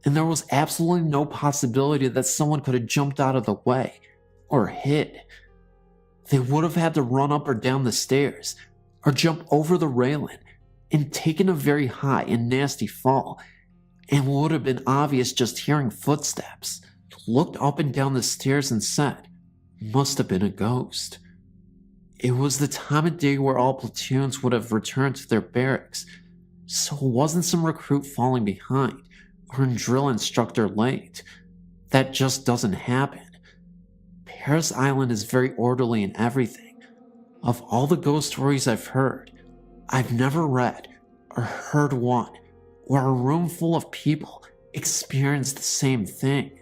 and there was absolutely no possibility that someone could have jumped out of the way or hid. They would have had to run up or down the stairs, or jump over the railing and taken a very high and nasty fall, and would have been obvious just hearing footsteps. Looked up and down the stairs and said, "Must have been a ghost." It was the time of day where all platoons would have returned to their barracks, so it wasn't some recruit falling behind or a drill instructor late. That just doesn't happen. Paris Island is very orderly in everything. Of all the ghost stories I've heard, I've never read or heard one where a room full of people experienced the same thing.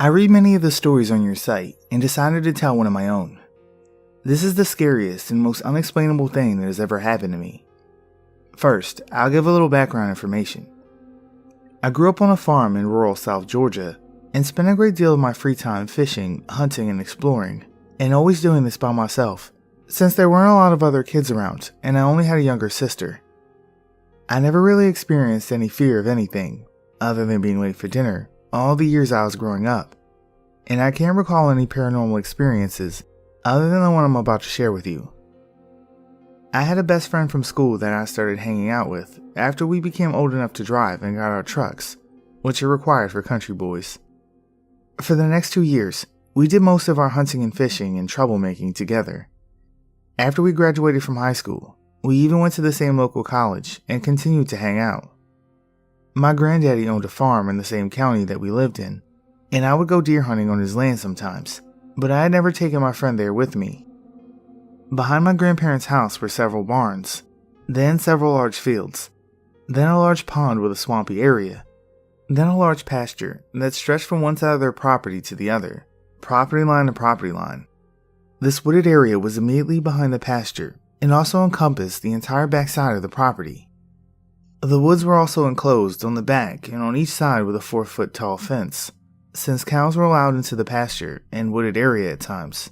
I read many of the stories on your site and decided to tell one of my own. This is the scariest and most unexplainable thing that has ever happened to me. First, I'll give a little background information. I grew up on a farm in rural South Georgia and spent a great deal of my free time fishing, hunting, and exploring. and always doing this by myself, since there weren't a lot of other kids around and I only had a younger sister. I never really experienced any fear of anything, other than being late for dinner, all the years I was growing up, and I can't recall any paranormal experiences other than the one I'm about to share with you. I had a best friend from school that I started hanging out with after we became old enough to drive and got our trucks, which are required for country boys. For the next 2 years, we did most of our hunting and fishing and troublemaking together. After we graduated from high school, we even went to the same local college and continued to hang out. My granddaddy owned a farm in the same county that we lived in, and I would go deer hunting on his land sometimes, but I had never taken my friend there with me. Behind my grandparents' house were several barns, then several large fields, then a large pond with a swampy area, then a large pasture that stretched from one side of their property to the other, property line to property line. This wooded area was immediately behind the pasture and also encompassed the entire back side of the property. The woods were also enclosed on the back and on each side with a 4-foot tall fence, since cows were allowed into the pasture and wooded area at times.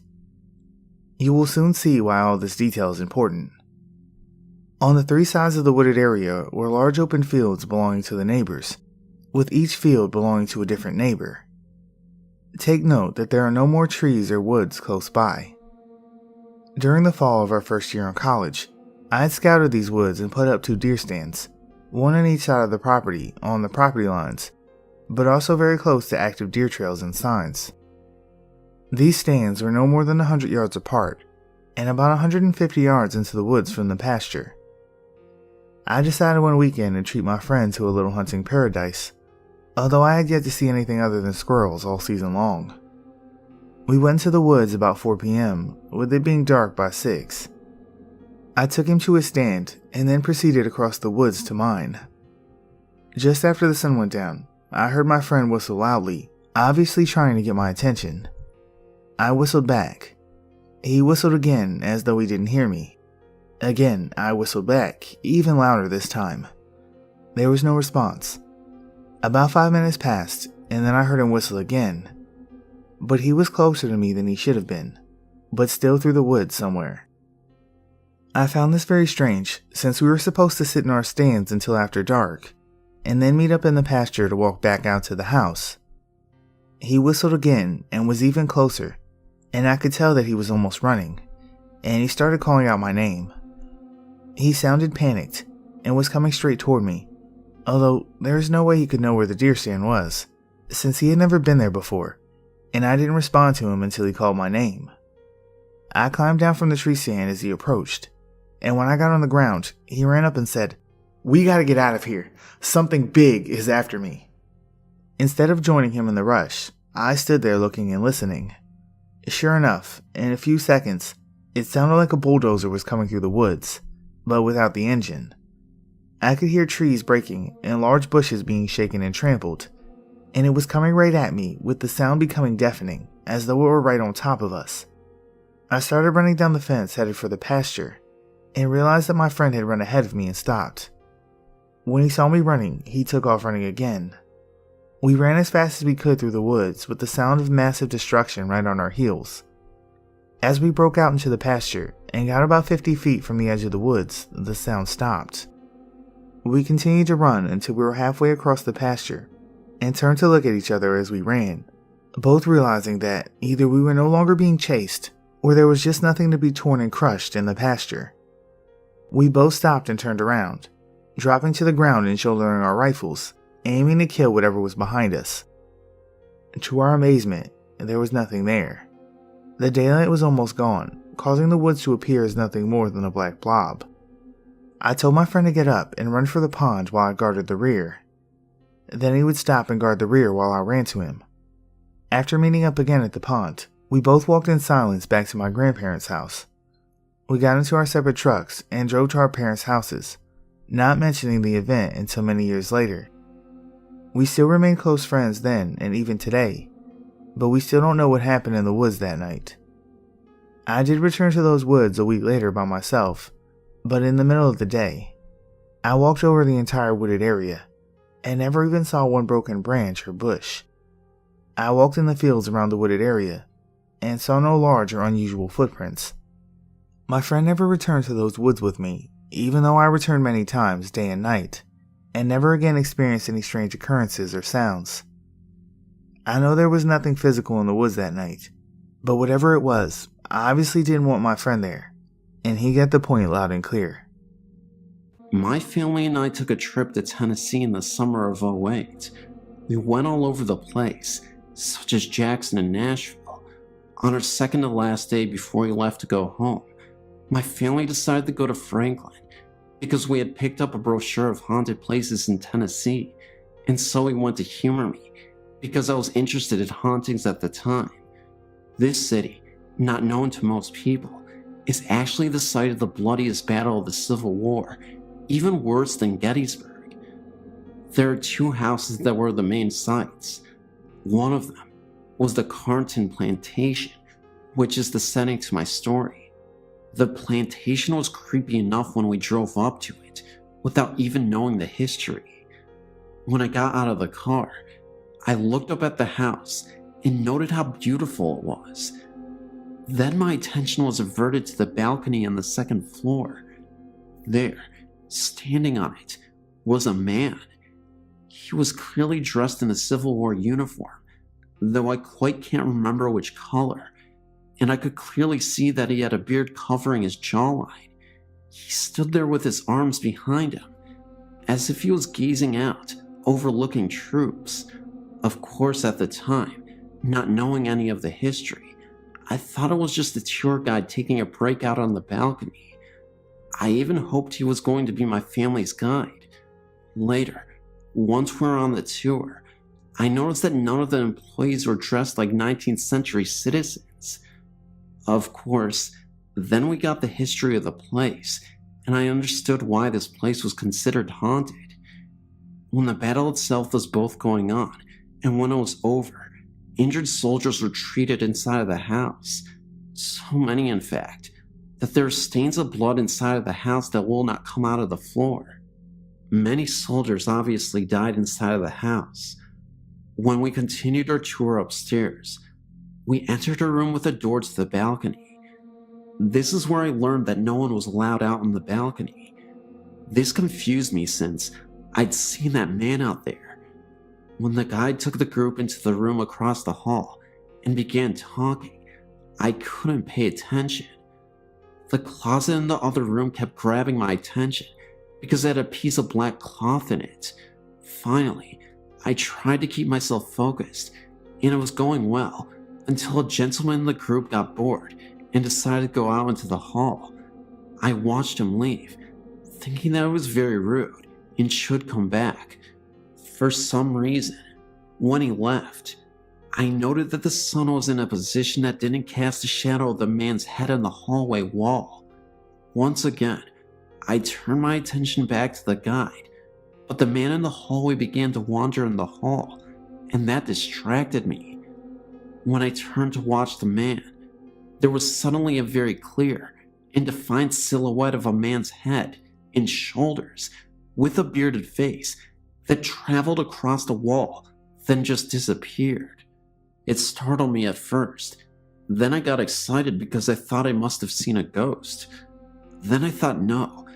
You will soon see why all this detail is important. On the 3 sides of the wooded area were large open fields belonging to the neighbors, with each field belonging to a different neighbor. Take note that there are no more trees or woods close by. During the fall of our first year in college, I had scouted these woods and put up 2 deer stands, one on each side of the property on the property lines, but also very close to active deer trails and signs. These stands were no more than 100 yards apart, and about 150 yards into the woods from the pasture. I decided one weekend to treat my friend to a little hunting paradise, although I had yet to see anything other than squirrels all season long. We went to the woods about 4 p.m., with it being dark by 6. I took him to his stand and then proceeded across the woods to mine. Just after the sun went down, I heard my friend whistle loudly, obviously trying to get my attention. I whistled back. He whistled again as though he didn't hear me. Again, I whistled back, even louder this time. There was no response. About 5 minutes passed, and then I heard him whistle again. But he was closer to me than he should have been, but still through the woods somewhere. I found this very strange, since we were supposed to sit in our stands until after dark, and then meet up in the pasture to walk back out to the house. He whistled again and was even closer, and I could tell that he was almost running, and he started calling out my name. He sounded panicked and was coming straight toward me, although there is no way he could know where the deer stand was, since he had never been there before, and I didn't respond to him until he called my name. I climbed down from the tree stand as he approached, and when I got on the ground, he ran up and said, "We gotta get out of here. Something big is after me." Instead of joining him in the rush, I stood there looking and listening. Sure enough, in a few seconds, it sounded like a bulldozer was coming through the woods, but without the engine. I could hear trees breaking and large bushes being shaken and trampled, and it was coming right at me with the sound becoming deafening, as though it were right on top of us. I started running down the fence headed for the pasture, and realized that my friend had run ahead of me and stopped. When he saw me running, he took off running again. We ran as fast as we could through the woods with the sound of massive destruction right on our heels. As we broke out into the pasture and got about 50 feet from the edge of the woods, the sound stopped. We continued to run until we were halfway across the pasture and turned to look at each other as we ran, both realizing that either we were no longer being chased or there was just nothing to be torn and crushed in the pasture. We both stopped and turned around, dropping to the ground and shouldering our rifles, aiming to kill whatever was behind us. To our amazement, there was nothing there. The daylight was almost gone, causing the woods to appear as nothing more than a black blob. I told my friend to get up and run for the pond while I guarded the rear. Then he would stop and guard the rear while I ran to him. After meeting up again at the pond, we both walked in silence back to my grandparents' house. We got into our separate trucks and drove to our parents' houses, not mentioning the event until many years later. We still remain close friends then and even today, but we still don't know what happened in the woods that night. I did return to those woods a week later by myself, but in the middle of the day, I walked over the entire wooded area and never even saw one broken branch or bush. I walked in the fields around the wooded area, and saw no large or unusual footprints. My friend never returned to those woods with me, even though I returned many times, day and night, and never again experienced any strange occurrences or sounds. I know there was nothing physical in the woods that night, but whatever it was, I obviously didn't want my friend there, and he got the point loud and clear. My family and I took a trip to Tennessee in the summer of '08. We went all over the place, such as Jackson and Nashville. On our second to last day before we left to go home, my family decided to go to Franklin because we had picked up a brochure of haunted places in Tennessee, and so we went to humor me because I was interested in hauntings at the time. This city, not known to most people, is actually the site of the bloodiest battle of the Civil War, even worse than Gettysburg. There are two houses that were the main sites. One of them was the Carnton Plantation, which is the setting to my story. The plantation was creepy enough when we drove up to it, without even knowing the history. When I got out of the car, I looked up at the house and noted how beautiful it was. Then my attention was averted to the balcony on the second floor. There, standing on it, was a man. He was clearly dressed in a Civil War uniform, though I quite can't remember which color, and I could clearly see that he had a beard covering his jawline. He stood there with his arms behind him, as if he was gazing out, overlooking troops. Of course, at the time, not knowing any of the history, I thought it was just a tour guide taking a break out on the balcony. I even hoped he was going to be my family's guide. Later, once we were on the tour, I noticed that none of the employees were dressed like 19th century citizens. Of course, then we got the history of the place, and I understood why this place was considered haunted. When the battle itself was both going on, and when it was over, injured soldiers were treated inside of the house. So many, in fact, that there are stains of blood inside of the house that will not come out of the floor. Many soldiers obviously died inside of the house. When we continued our tour upstairs, we entered a room with a door to the balcony. This is where I learned that no one was allowed out on the balcony. This confused me since I'd seen that man out there. When the guide took the group into the room across the hall and began talking, I couldn't pay attention. The closet in the other room kept grabbing my attention because it had a piece of black cloth in it. Finally, I tried to keep myself focused, and it was going well until a gentleman in the group got bored and decided to go out into the hall. I watched him leave, thinking that it was very rude and should come back. For some reason, when he left, I noted that the sun was in a position that didn't cast a shadow of the man's head on the hallway wall. Once again, I turned my attention back to the guide, but the man in the hallway began to wander in the hall, and that distracted me. When I turned to watch the man, there was suddenly a very clear and defined silhouette of a man's head and shoulders with a bearded face that traveled across the wall, then just disappeared. It startled me at first. Then I got excited because I thought I must have seen a ghost. Then I thought, no,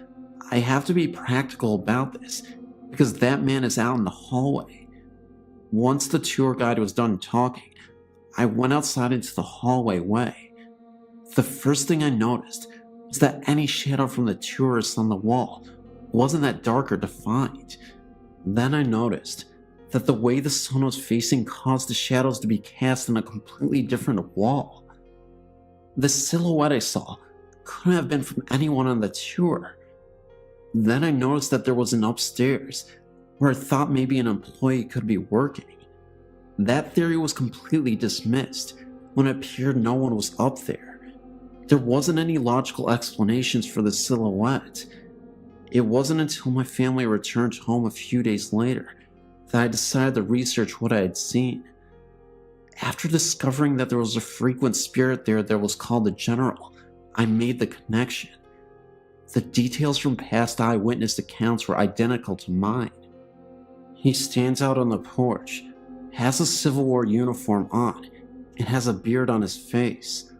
I have to be practical about this because that man is out in the hallway. Once the tour guide was done talking, I went outside into the hallway way. The first thing I noticed was that any shadow from the tourists on the wall wasn't that dark or defined. Then I noticed that the way the sun was facing caused the shadows to be cast on a completely different wall. The silhouette I saw couldn't have been from anyone on the tour. Then I noticed that there was an upstairs where I thought maybe an employee could be working. That theory was completely dismissed when it appeared no one was up there. There wasn't any logical explanations for the silhouette. It wasn't until my family returned home a few days later that I decided to research what I had seen. After discovering that there was a frequent spirit there that was called the General, I made the connection. The details from past eyewitness accounts were identical to mine. He stands out on the porch, has a Civil War uniform on, and has a beard on his face.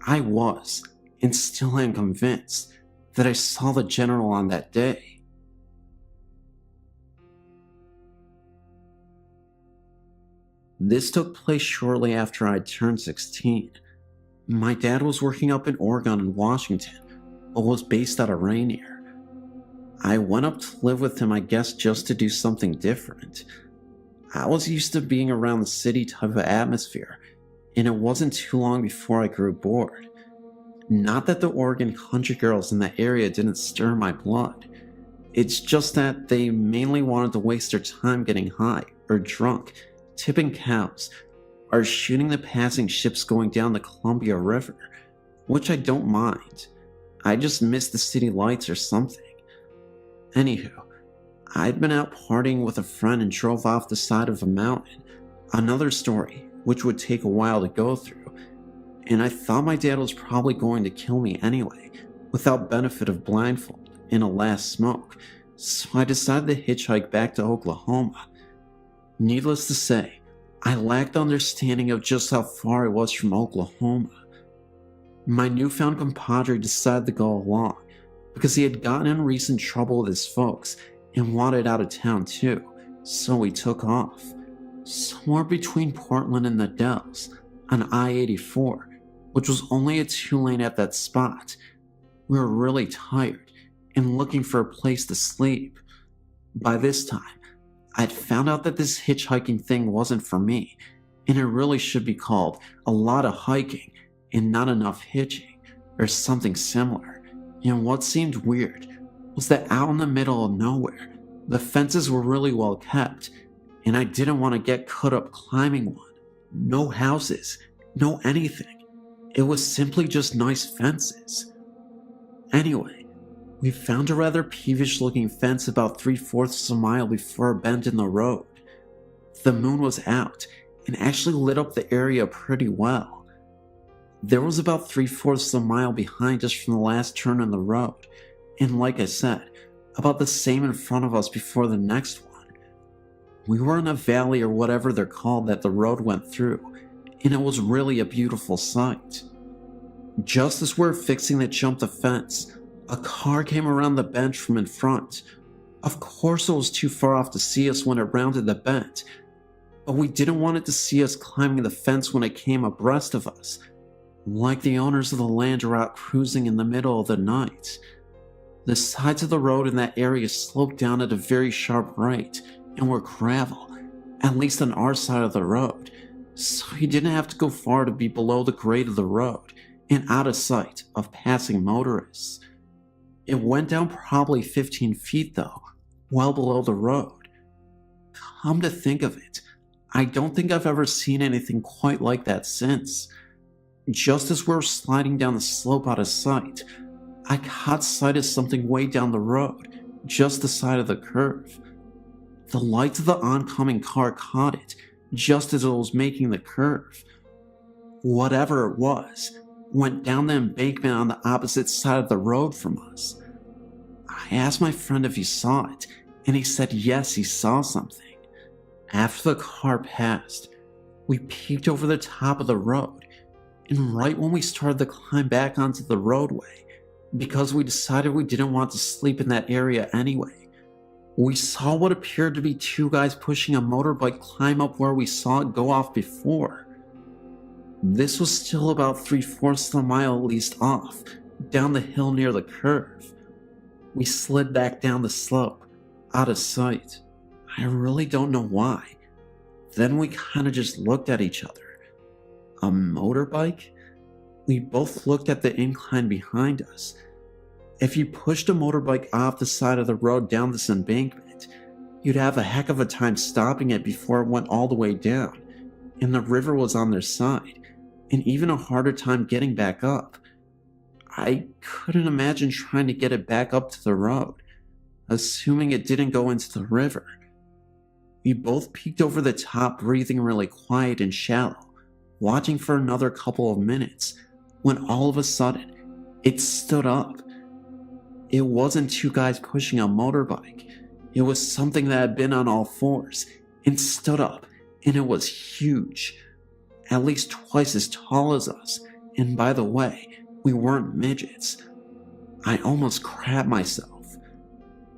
I was, and still am convinced, that I saw the general on that day. This took place shortly after I turned 16. My dad was working up in Oregon and Washington, but was based out of Rainier. I went up to live with him, I guess just to do something different. I was used to being around the city type of atmosphere, and it wasn't too long before I grew bored. Not that the Oregon country girls in that area didn't stir my blood. It's just that they mainly wanted to waste their time getting high or drunk, tipping cows, or shooting the passing ships going down the Columbia River, which I don't mind. I just miss the city lights or something. Anywho, I'd been out partying with a friend and drove off the side of a mountain. Another story, which would take a while to go through. And I thought my dad was probably going to kill me anyway, without benefit of blindfold and a last smoke, so I decided to hitchhike back to Oklahoma. Needless to say, I lacked understanding of just how far I was from Oklahoma. My newfound compadre decided to go along, because he had gotten in recent trouble with his folks and wanted out of town too, so we took off. Somewhere between Portland and the Dells, on I-84, which was only a 2-lane at that spot. We were really tired and looking for a place to sleep. By this time, I'd found out that this hitchhiking thing wasn't for me, and it really should be called a lot of hiking and not enough hitching, or something similar. And what seemed weird was that out in the middle of nowhere, the fences were really well kept, and I didn't want to get caught up climbing one. No houses, no anything. It was simply just nice fences. Anyway, we found a rather peevish looking fence about 3/4 of a mile before a bend in the road. The moon was out and actually lit up the area pretty well. There was about 3/4 of a mile behind us from the last turn in the road, and like I said, about the same in front of us before the next one. We were in a valley or whatever they're called that the road went through, and it was really a beautiful sight. Just as we were fixing to jump the fence, a car came around the bend from in front. Of course it was too far off to see us when it rounded the bend, but we didn't want it to see us climbing the fence when it came abreast of us, like the owners of the land are out cruising in the middle of the night. The sides of the road in that area sloped down at a very sharp right and were gravel, at least on our side of the road, so you didn't have to go far to be below the grade of the road and out of sight of passing motorists. It went down probably 15 feet though, well below the road. Come to think of it, I don't think I've ever seen anything quite like that since. Just as we were sliding down the slope out of sight, I caught sight of something way down the road, just the side of the curve. The lights of the oncoming car caught it, just as it was making the curve. Whatever it was, went down the embankment on the opposite side of the road from us. I asked my friend if he saw it, and he said yes, he saw something. After the car passed, we peeked over the top of the road, and right when we started to climb back onto the roadway, because we decided we didn't want to sleep in that area anyway, we saw what appeared to be 2 guys pushing a motorbike climb up where we saw it go off before. This was still about 3/4 of a mile at least off, down the hill near the curve. We slid back down the slope, out of sight. I really don't know why. Then we kinda just looked at each other. A motorbike? We both looked at the incline behind us. If you pushed a motorbike off the side of the road down this embankment, you'd have a heck of a time stopping it before it went all the way down, and the river was on their side, and even a harder time getting back up. I couldn't imagine trying to get it back up to the road, assuming it didn't go into the river. We both peeked over the top, breathing really quiet and shallow, watching for another couple of minutes, when all of a sudden, it stood up. It wasn't 2 guys pushing a motorbike. It was something that had been on all fours and stood up, and it was huge. at least twice as tall as us, and by the way, we weren't midgets. I almost crapped myself.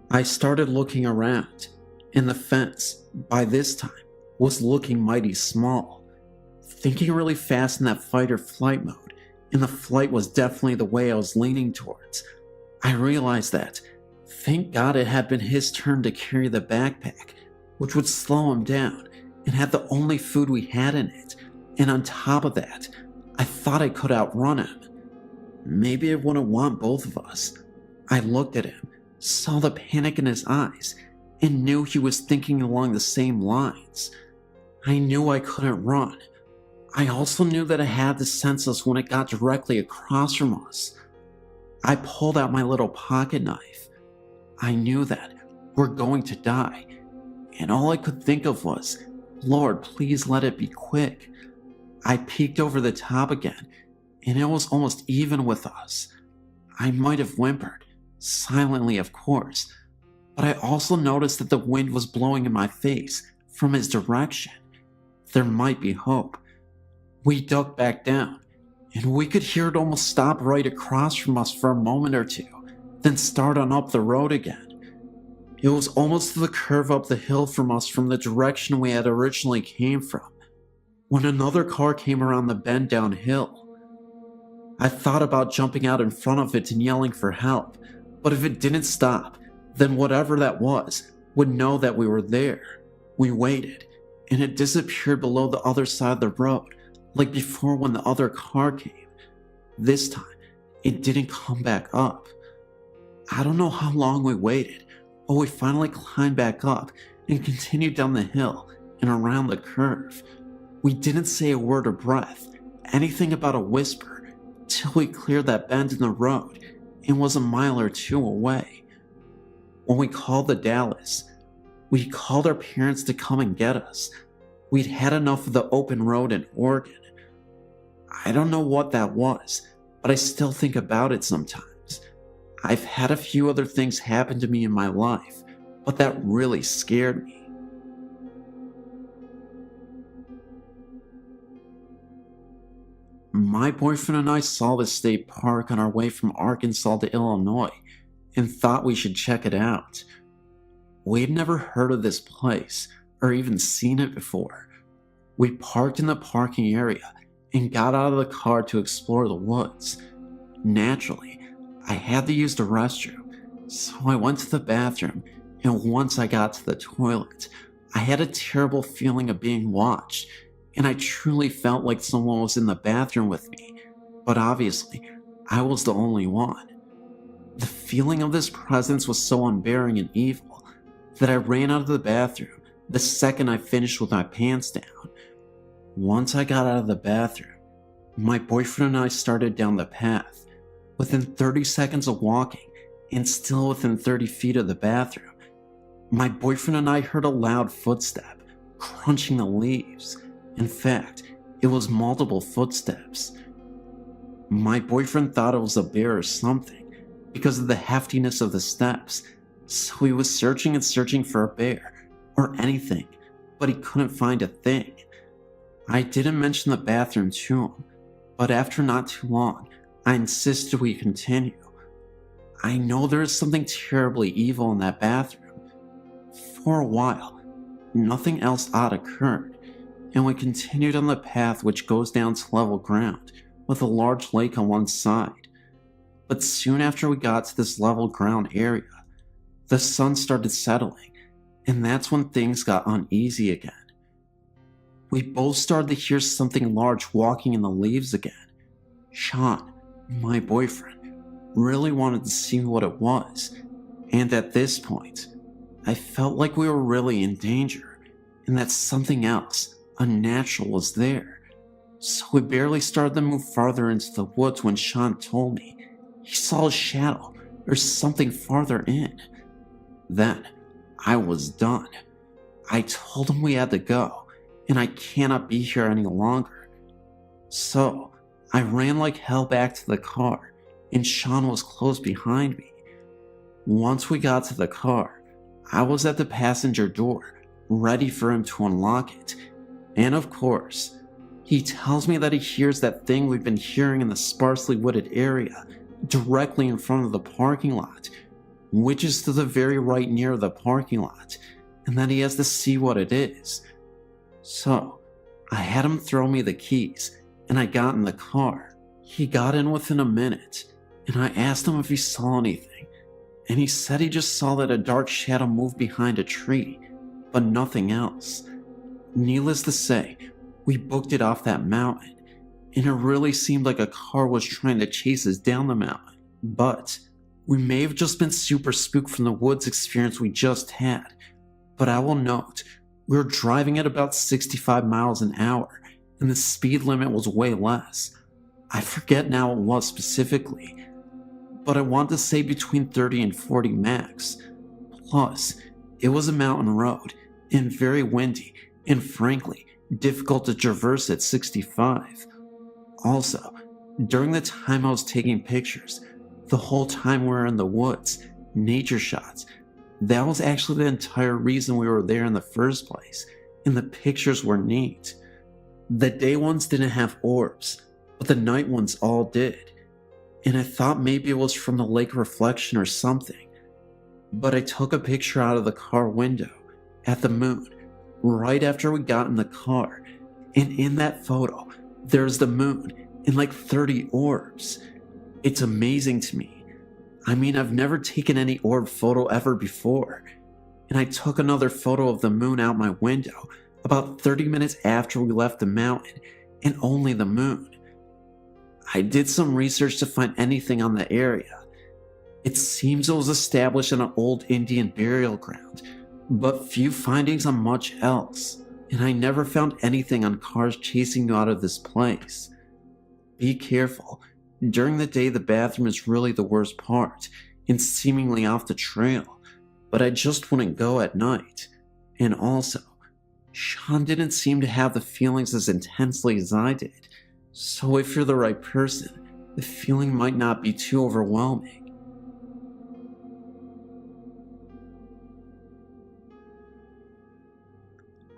I started looking around, and the fence, by this time, was looking mighty small. Thinking really fast in that fight or flight mode, and the flight was definitely the way I was leaning towards, I realized that, thank God it had been his turn to carry the backpack, which would slow him down, and had the only food we had in it, and on top of that, I thought I could outrun him. Maybe I wouldn't want both of us. I looked at him, saw the panic in his eyes, and knew he was thinking along the same lines. I knew I couldn't run. I also knew that I had to sense us when it got directly across from us. I pulled out my little pocket knife. I knew that we're going to die, and all I could think of was, Lord, please let it be quick. I peeked over the top again, and it was almost even with us. I might have whimpered, silently of course, but I also noticed that the wind was blowing in my face from his direction. There might be hope. We ducked back down, and we could hear it almost stop right across from us for a moment or two, then start on up the road again. It was almost the curve up the hill from us from the direction we had originally came from, when another car came around the bend downhill. I thought about jumping out in front of it and yelling for help, but if it didn't stop, then whatever that was would know that we were there. We waited, and it disappeared below the other side of the road, like before when the other car came. This time, it didn't come back up. I don't know how long we waited, but we finally climbed back up and continued down the hill and around the curve. We didn't say a word or breath, anything about a whisper, till we cleared that bend in the road and was a mile or two away. When we called the Dallas, we called our parents to come and get us. We'd had enough of the open road in Oregon. I don't know what that was, but I still think about it sometimes. I've had a few other things happen to me in my life, but that really scared me. My boyfriend and I saw this state park on our way from Arkansas to Illinois and thought we should check it out. We'd never heard of this place or even seen it before. We parked in the parking area and got out of the car to explore the woods. Naturally, I had to use the restroom, so I went to the bathroom, and once I got to the toilet, I had a terrible feeling of being watched, and I truly felt like someone was in the bathroom with me, but obviously, I was the only one. The feeling of this presence was so unbearing and evil that I ran out of the bathroom the second I finished with my pants down. Once I got out of the bathroom, my boyfriend and I started down the path. Within 30 seconds of walking, and still within 30 feet of the bathroom, my boyfriend and I heard a loud footstep, crunching the leaves. In fact, it was multiple footsteps. My boyfriend thought it was a bear or something, because of the heftiness of the steps, so he was searching and searching for a bear, or anything, but he couldn't find a thing. I didn't mention the bathroom to him, but after not too long, I insisted we continue. I know there is something terribly evil in that bathroom. For a while, nothing else odd occurred, and we continued on the path which goes down to level ground, with a large lake on one side. But soon after we got to this level ground area, the sun started settling, and that's when things got uneasy again. We both started to hear something large walking in the leaves again. Sean, my boyfriend, really wanted to see what it was, and at this point, I felt like we were really in danger, and that something else, unnatural, was there. So we barely started to move farther into the woods when Sean told me he saw a shadow or something farther in. Then, I was done. I told him we had to go, and I cannot be here any longer. So, I ran like hell back to the car, and Sean was close behind me. Once we got to the car, I was at the passenger door, ready for him to unlock it. And of course, He tells me that he hears that thing we've been hearing in the sparsely wooded area, directly in front of the parking lot, which is to the very right near the parking lot, and that he has to see what it is. So, I had him throw me the keys, and I got in the car. He got in within a minute, and I asked him if he saw anything, and he said he just saw that a dark shadow moved behind a tree, but nothing else. Needless to say, we booked it off that mountain, and it really seemed like a car was trying to chase us down the mountain. But we may have just been super spooked from the woods experience we just had. But I will note, we were driving at about 65 miles an hour, and the speed limit was way less. I forget now what it was specifically, but I want to say between 30 and 40 max. Plus, it was a mountain road, and very windy, and frankly, difficult to traverse at 65. Also, during the time I was taking pictures, the whole time we were in the woods, nature shots, that was actually the entire reason we were there in the first place, and the pictures were neat. The day ones didn't have orbs, but the night ones all did, and I thought maybe it was from the lake reflection or something. But I took a picture out of the car window, at the moon, right after we got in the car, and in that photo, there's the moon and like 30 orbs. It's amazing to me. I mean, I've never taken any orb photo ever before, and I took another photo of the moon out my window about 30 minutes after we left the mountain, and only the moon. I did some research to find anything on the area. It seems it was established on an old Indian burial ground, but few findings on much else, and I never found anything on cars chasing you out of this place. Be careful. During the day, the bathroom is really the worst part, and seemingly off the trail, but I just wouldn't go at night. And also, Sean didn't seem to have the feelings as intensely as I did, so if you're the right person, the feeling might not be too overwhelming.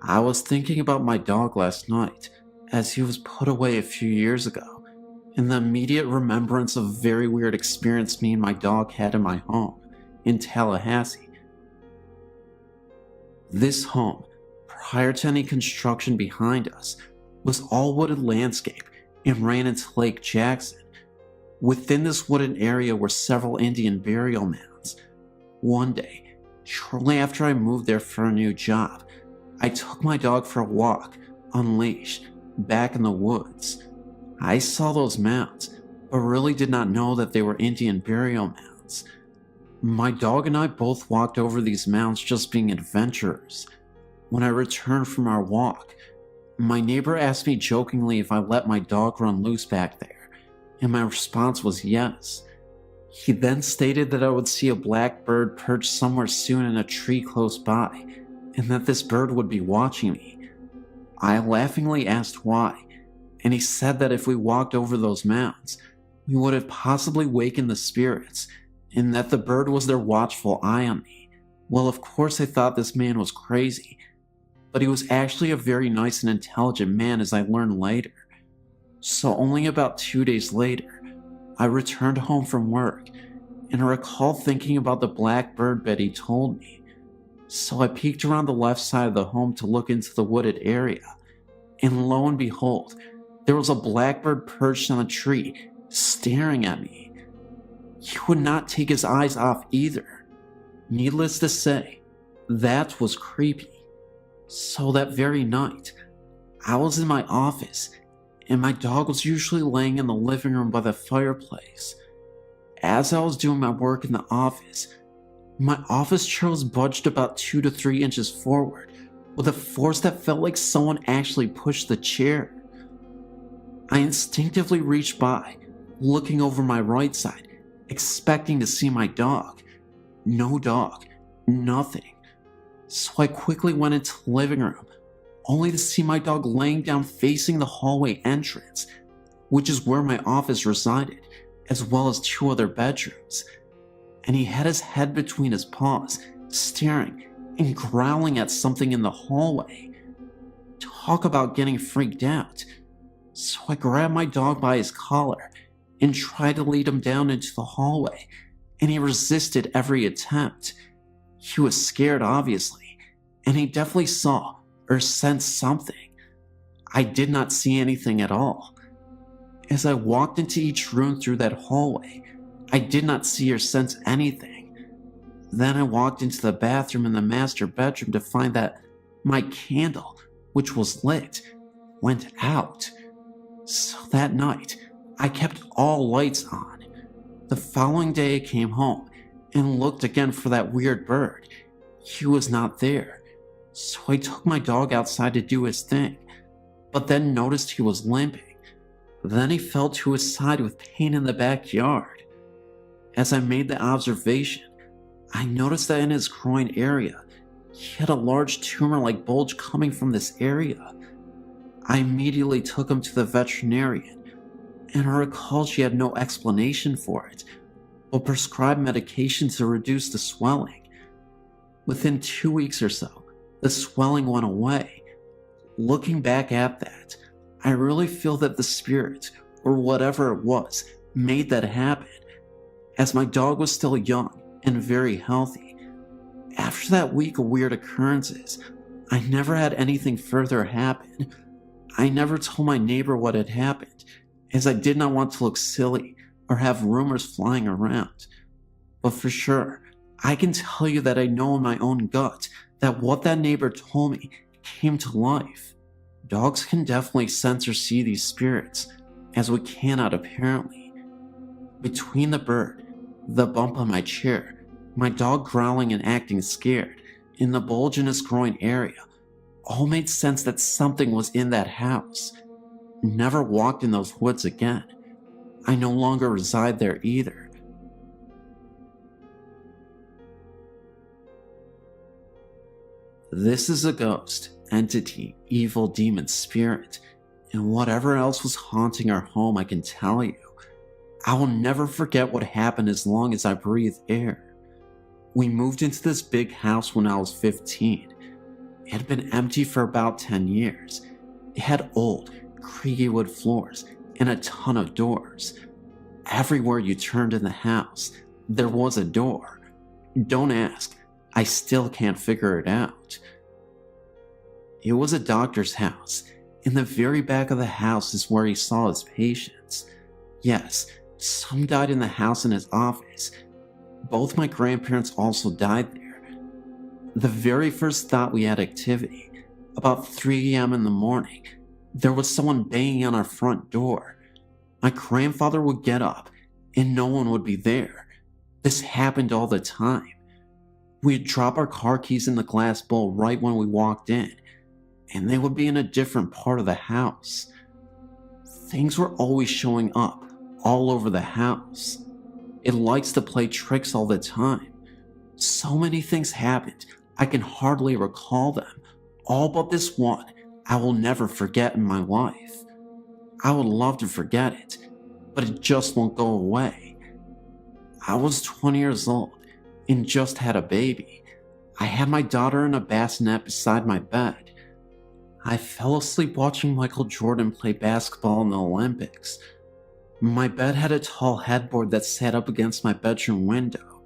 I was thinking about my dog last night, as he was put away a few years ago, and the immediate remembrance of a very weird experience me and my dog had in my home, in Tallahassee. This home, prior to any construction behind us, was all wooded landscape and ran into Lake Jackson. Within this wooded area were several Indian burial mounds. One day, shortly after I moved there for a new job, I took my dog for a walk, unleashed, back in the woods. I saw those mounds, but really did not know that they were Indian burial mounds. My dog and I both walked over these mounds just being adventurers. When I returned from our walk, my neighbor asked me jokingly if I let my dog run loose back there, and my response was yes. He then stated that I would see a black bird perched somewhere soon in a tree close by, and that this bird would be watching me. I laughingly asked why, and he said that if we walked over those mounds, we would have possibly wakened the spirits, and that the bird was their watchful eye on me. Well, of course I thought this man was crazy, but he was actually a very nice and intelligent man, as I learned later. So only about 2 days later, I returned home from work, and I recall thinking about the black bird Betty told me. So I peeked around the left side of the home to look into the wooded area, and lo and behold, there was a blackbird perched on a tree, staring at me. He would not take his eyes off either. Needless to say, that was creepy. So that very night, I was in my office, and my dog was usually laying in the living room by the fireplace. As I was doing my work in the office, my office chair was budged about 2 to 3 inches forward, with a force that felt like someone actually pushed the chair. I instinctively reached by, looking over my right side, expecting to see my dog. No dog, nothing. So I quickly went into the living room, only to see my dog laying down facing the hallway entrance, which is where my office resided, as well as 2 other bedrooms. And he had his head between his paws, staring and growling at something in the hallway. Talk about getting freaked out. So I grabbed my dog by his collar and tried to lead him down into the hallway, and he resisted every attempt. He was scared, obviously, and he definitely saw or sensed something. I did not see anything at all. As I walked into each room through that hallway, I did not see or sense anything. Then I walked into the bathroom in the master bedroom to find that my candle, which was lit, went out. So that night, I kept all lights on. The following day I came home and looked again for that weird bird. He was not there. So I took my dog outside to do his thing, but then noticed he was limping. Then he fell to his side with pain in the backyard. As I made the observation, I noticed that in his groin area, he had a large tumor-like bulge coming from this area. I immediately took him to the veterinarian, and I recall she had no explanation for it, but prescribed medication to reduce the swelling. Within 2 weeks or so, the swelling went away. Looking back at that, I really feel that the spirit, or whatever it was, made that happen, as my dog was still young and very healthy. After that week of weird occurrences, I never had anything further happen. I never told my neighbor what had happened, as I did not want to look silly or have rumors flying around. But for sure, I can tell you that I know in my own gut that what that neighbor told me came to life. Dogs can definitely sense or see these spirits, as we cannot apparently. Between the bird, the bump on my chair, my dog growling and acting scared, and the bulge in his groin area, all made sense that something was in that house. Never walked in those woods again. I no longer reside there either. This is a ghost, entity, evil demon, spirit, and whatever else was haunting our home, I can tell you. I will never forget what happened as long as I breathe air. We moved into this big house when I was 15. It had been empty for about 10 years. It had old, creaky wood floors and a ton of doors. Everywhere you turned in the house, there was a door. Don't ask, I still can't figure it out. It was a doctor's house. In the very back of the house is where he saw his patients. Yes, some died in the house and his office. Both my grandparents also died there. The very first thought we had activity, about 3 a.m. in the morning, there was someone banging on our front door. My grandfather would get up and no one would be there. This happened all the time. We'd drop our car keys in the glass bowl right when we walked in, and they would be in a different part of the house. Things were always showing up all over the house. It likes to play tricks all the time. So many things happened, I can hardly recall them. All but this one I will never forget in my life. I would love to forget it, but it just won't go away. I was 20 years old and just had a baby. I had my daughter in a bassinet beside my bed. I fell asleep watching Michael Jordan play basketball in the Olympics. My bed had a tall headboard that sat up against my bedroom window.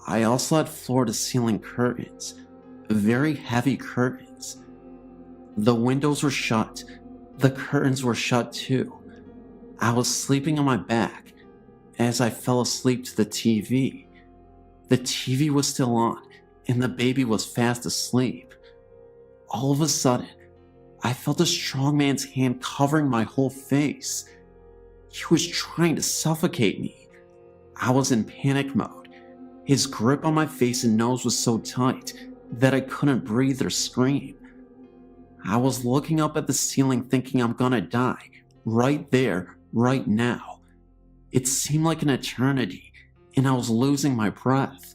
I also had floor-to-ceiling curtains, very heavy curtains. The windows were shut. The curtains were shut too. I was sleeping on my back as I fell asleep to the TV. The TV was still on, and the baby was fast asleep. All of a sudden, I felt a strong man's hand covering my whole face. He was trying to suffocate me. I was in panic mode. His grip on my face and nose was so tight that I couldn't breathe or scream. I was looking up at the ceiling thinking I'm gonna die, right there, right now. It seemed like an eternity, and I was losing my breath.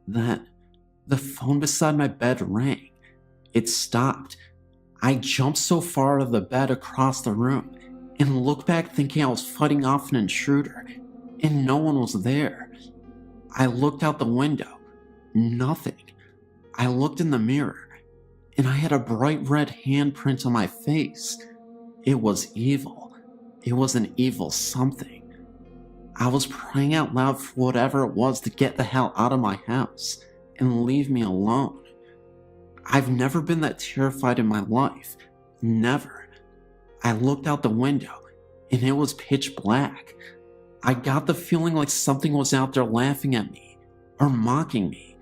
Then, the phone beside my bed rang. It stopped. I jumped so far out of the bed across the room and looked back thinking I was fighting off an intruder, and no one was there. I looked out the window. Nothing. I looked in the mirror, and I had a bright red handprint on my face. It was evil. It was an evil something. I was praying out loud for whatever it was to get the hell out of my house and leave me alone. I've never been that terrified in my life. Never. I looked out the window and it was pitch black. I got the feeling like something was out there laughing at me or mocking me.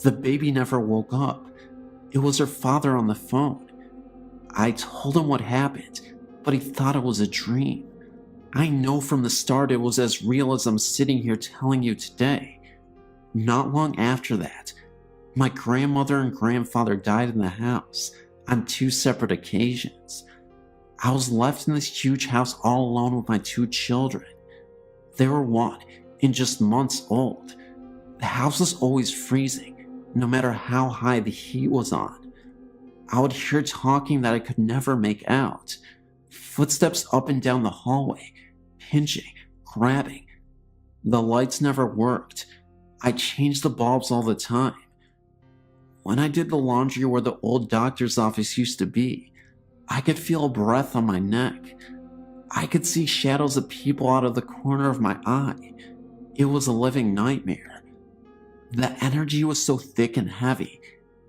The baby never woke up. It was her father on the phone. I told him what happened, but he thought it was a dream. I know from the start it was as real as I'm sitting here telling you today. Not long after that, my grandmother and grandfather died in the house on 2 separate occasions. I was left in this huge house all alone with my 2 children. They were 1 and just months old. The house was always freezing, no matter how high the heat was on. I would hear talking that I could never make out. Footsteps up and down the hallway, pinching, grabbing. The lights never worked. I changed the bulbs all the time. When I did the laundry where the old doctor's office used to be, I could feel a breath on my neck. I could see shadows of people out of the corner of my eye. It was a living nightmare. The energy was so thick and heavy,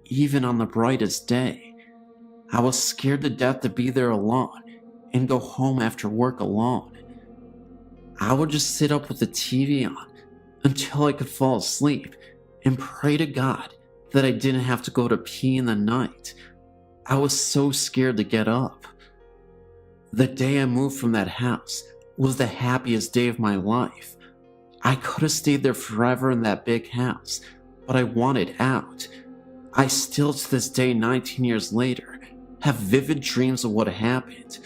even on the brightest day. I was scared to death to be there alone and go home after work alone. I would just sit up with the TV on until I could fall asleep and pray to God that I didn't have to go to pee in the night. I was so scared to get up. The day I moved from that house was the happiest day of my life. I could have stayed there forever in that big house, but I wanted out. I still to this day, 19 years later, have vivid dreams of what happened.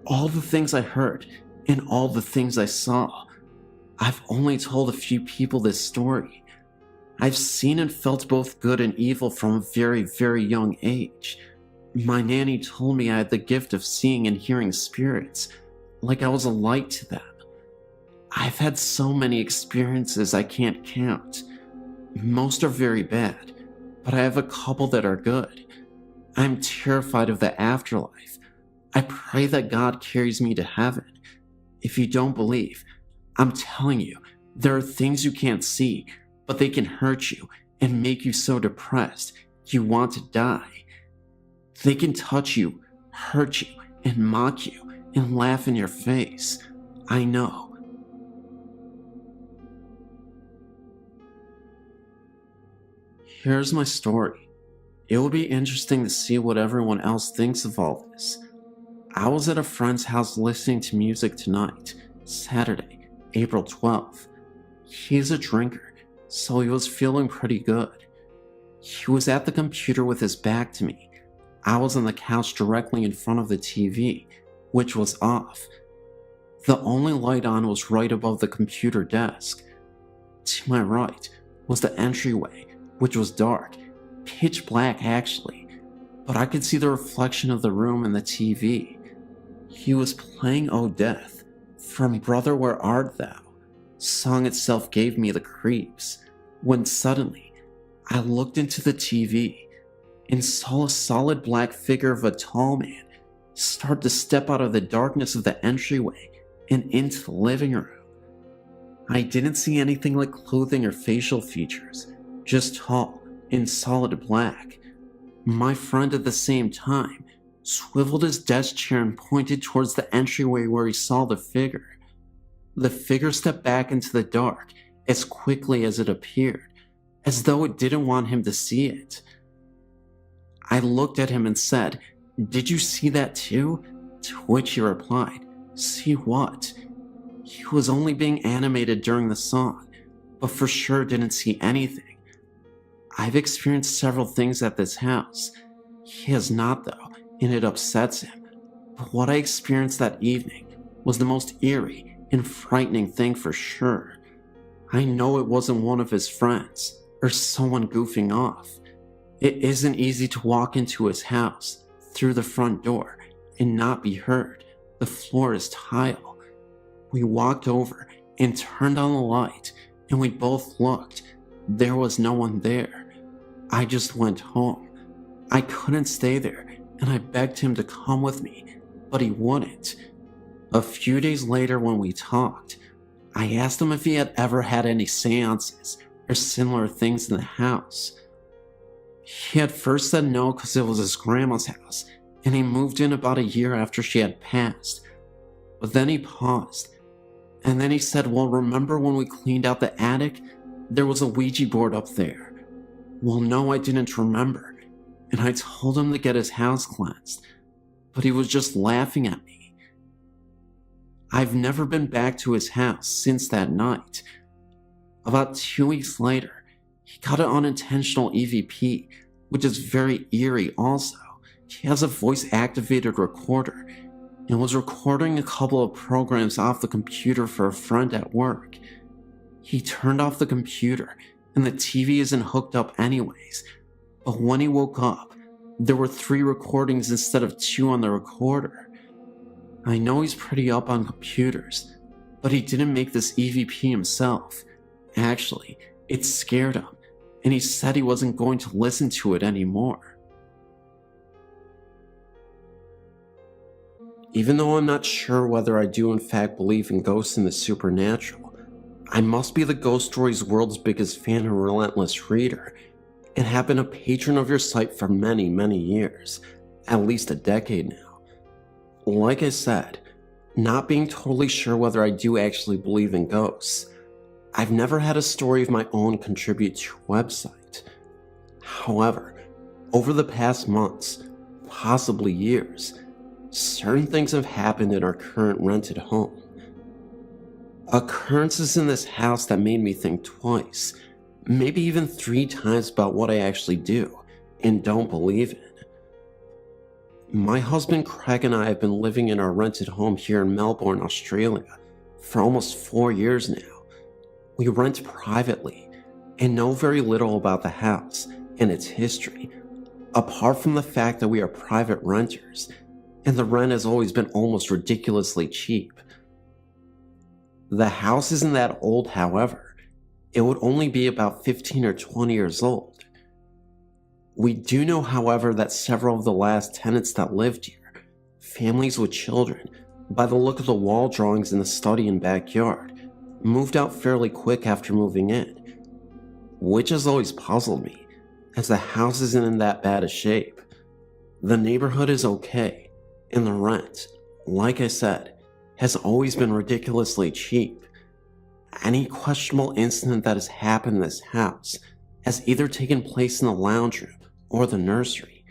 All the things I heard and all the things I saw. I've only told a few people this story. I've seen and felt both good and evil from a very, very young age. My nanny told me I had the gift of seeing and hearing spirits, like I was a light to them. I've had so many experiences I can't count. Most are very bad, but I have a couple that are good. I'm terrified of the afterlife. I pray that God carries me to heaven. If you don't believe, I'm telling you, there are things you can't see, but they can hurt you and make you so depressed you want to die. They can touch you, hurt you, and mock you, and laugh in your face. I know. Here's my story. It will be interesting to see what everyone else thinks of all this. I was at a friend's house listening to music tonight, Saturday, April 12th. He's a drinker, so he was feeling pretty good. He was at the computer with his back to me. I was on the couch directly in front of the TV, which was off. The only light on was right above the computer desk. To my right was the entryway, which was dark, pitch black actually, but I could see the reflection of the room in the TV. He was playing "Oh Death" from "Brother Where Art Thou." Song itself gave me the creeps, when suddenly I looked into the TV and saw a solid black figure of a tall man start to step out of the darkness of the entryway and into the living room. I didn't see anything like clothing or facial features, just tall and solid black. My friend at the same time swiveled his desk chair and pointed towards the entryway where he saw the figure. The figure stepped back into the dark as quickly as it appeared, as though it didn't want him to see it. I looked at him and said, "Did you see that too?" To which he replied, "See what?" He was only being animated during the song, but for sure didn't see anything. I've experienced several things at this house. He has not though, and it upsets him. But what I experienced that evening was the most eerie and frightening thing for sure. I know it wasn't one of his friends, or someone goofing off. It isn't easy to walk into his house, through the front door, and not be heard. The floor is tile. We walked over and turned on the light, and we both looked. There was no one there. I just went home. I couldn't stay there, and I begged him to come with me, but he wouldn't. A few days later when we talked, I asked him if he had ever had any seances or similar things in the house. He had first said no because it was his grandma's house, and he moved in about a year after she had passed. But then he paused, and then he said, well, remember when we cleaned out the attic? There was a Ouija board up there. Well, no, I didn't remember, and I told him to get his house cleansed, but he was just laughing at me. I've never been back to his house since that night. About 2 weeks later, he got an unintentional EVP, which is very eerie also. He has a voice-activated recorder and was recording a couple of programs off the computer for a friend at work. He turned off the computer and the TV isn't hooked up anyways, but when he woke up, there were 3 recordings instead of 2 on the recorder. I know he's pretty up on computers, but he didn't make this EVP himself. Actually, it scared him, and he said he wasn't going to listen to it anymore. Even though I'm not sure whether I do in fact believe in ghosts and the supernatural, I must be the ghost stories world's biggest fan and relentless reader, and have been a patron of your site for many, many years, at least a decade now. Like I said, not being totally sure whether I do actually believe in ghosts, I've never had a story of my own contribute to your website. However, over the past months, possibly years, certain things have happened in our current rented home. Occurrences in this house that made me think twice, maybe even 3 times about what I actually do and don't believe in. My husband Craig and I have been living in our rented home here in Melbourne, Australia for almost 4 years now. We rent privately and know very little about the house and its history, apart from the fact that we are private renters and the rent has always been almost ridiculously cheap. The house isn't that old, however. It would only be about 15 or 20 years old. We do know, however, that several of the last tenants that lived here, families with children, by the look of the wall drawings in the study and backyard, moved out fairly quick after moving in, which has always puzzled me, as the house isn't in that bad a shape. The neighborhood is okay, and the rent, like I said, has always been ridiculously cheap. Any questionable incident that has happened in this house has either taken place in the lounge room or the nursery.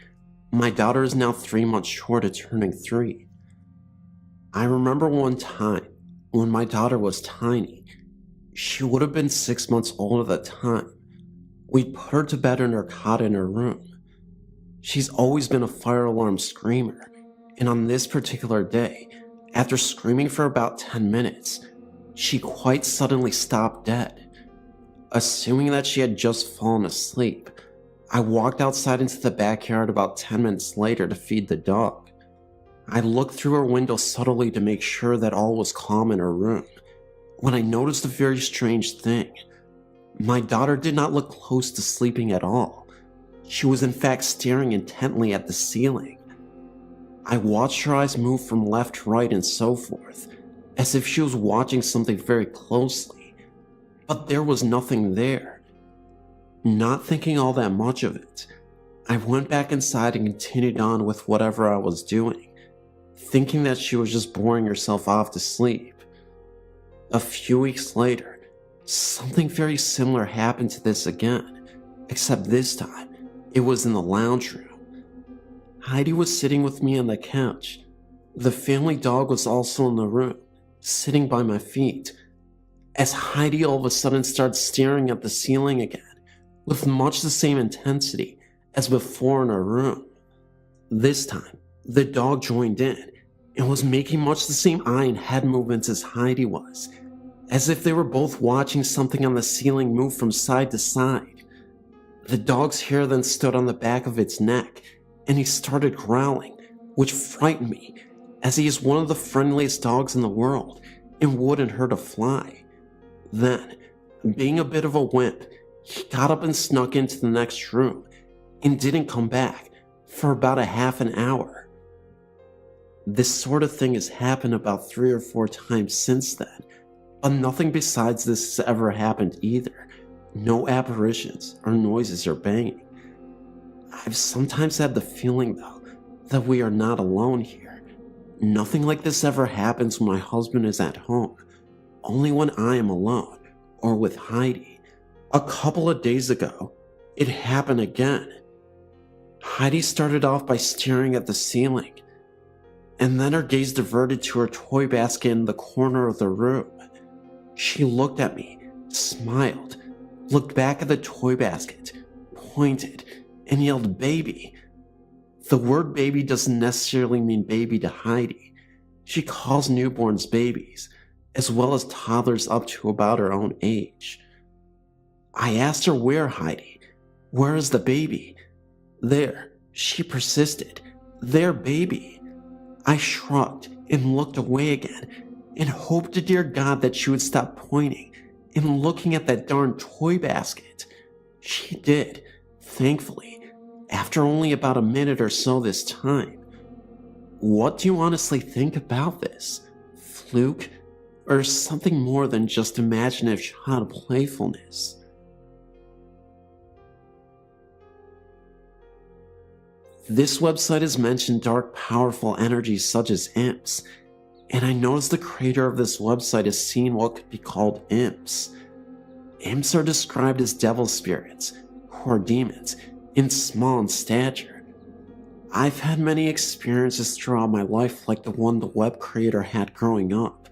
My daughter is now 3 months short of turning 3. I remember one time when my daughter was tiny. She would have been 6 months old at the time. We'd put her to bed in her cot in her room. She's always been a fire alarm screamer, and on this particular day, after screaming for about 10 minutes, she quite suddenly stopped dead. Assuming that she had just fallen asleep, I walked outside into the backyard about 10 minutes later to feed the dog. I looked through her window subtly to make sure that all was calm in her room, when I noticed a very strange thing. My daughter did not look close to sleeping at all. She was in fact staring intently at the ceiling. I watched her eyes move from left to right and so forth, as if she was watching something very closely, but there was nothing there. Not thinking all that much of it, I went back inside and continued on with whatever I was doing, thinking that she was just boring herself off to sleep. A few weeks later, something very similar happened to this again, except this time, it was in the lounge room. Heidi was sitting with me on the couch. The family dog was also in the room, sitting by my feet, as Heidi all of a sudden started staring at the ceiling again, with much the same intensity as before in her room. This time, the dog joined in and was making much the same eye and head movements as Heidi was, as if they were both watching something on the ceiling move from side to side. The dog's hair then stood on the back of its neck, and he started growling, which frightened me, as he is one of the friendliest dogs in the world and wouldn't hurt a fly. Then, being a bit of a wimp, he got up and snuck into the next room and didn't come back for about a half an hour. This sort of thing has happened about 3 or 4 times since then, but nothing besides this has ever happened either. No apparitions or noises or banging. I've sometimes had the feeling, though, that we are not alone here. Nothing like this ever happens when my husband is at home, only when I am alone or with Heidi. A couple of days ago, it happened again. Heidi started off by staring at the ceiling, and then her gaze diverted to her toy basket in the corner of the room. She looked at me, smiled, looked back at the toy basket, pointed, and yelled baby. The word baby doesn't necessarily mean baby to Heidi. She calls newborns babies, as well as toddlers up to about her own age. I asked her where, Heidi. Where is the baby? There, she persisted. There, baby. I shrugged and looked away again and hoped to dear God that she would stop pointing and looking at that darn toy basket. She did, thankfully, after only about a minute or so this time. What do you honestly think about this? Fluke? Or something more than just imaginative child playfulness? This website has mentioned dark, powerful energies such as imps, and I noticed the creator of this website has seen what could be called imps. Imps are described as devil spirits, who are demons, and small in stature. I've had many experiences throughout my life like the one the web creator had growing up.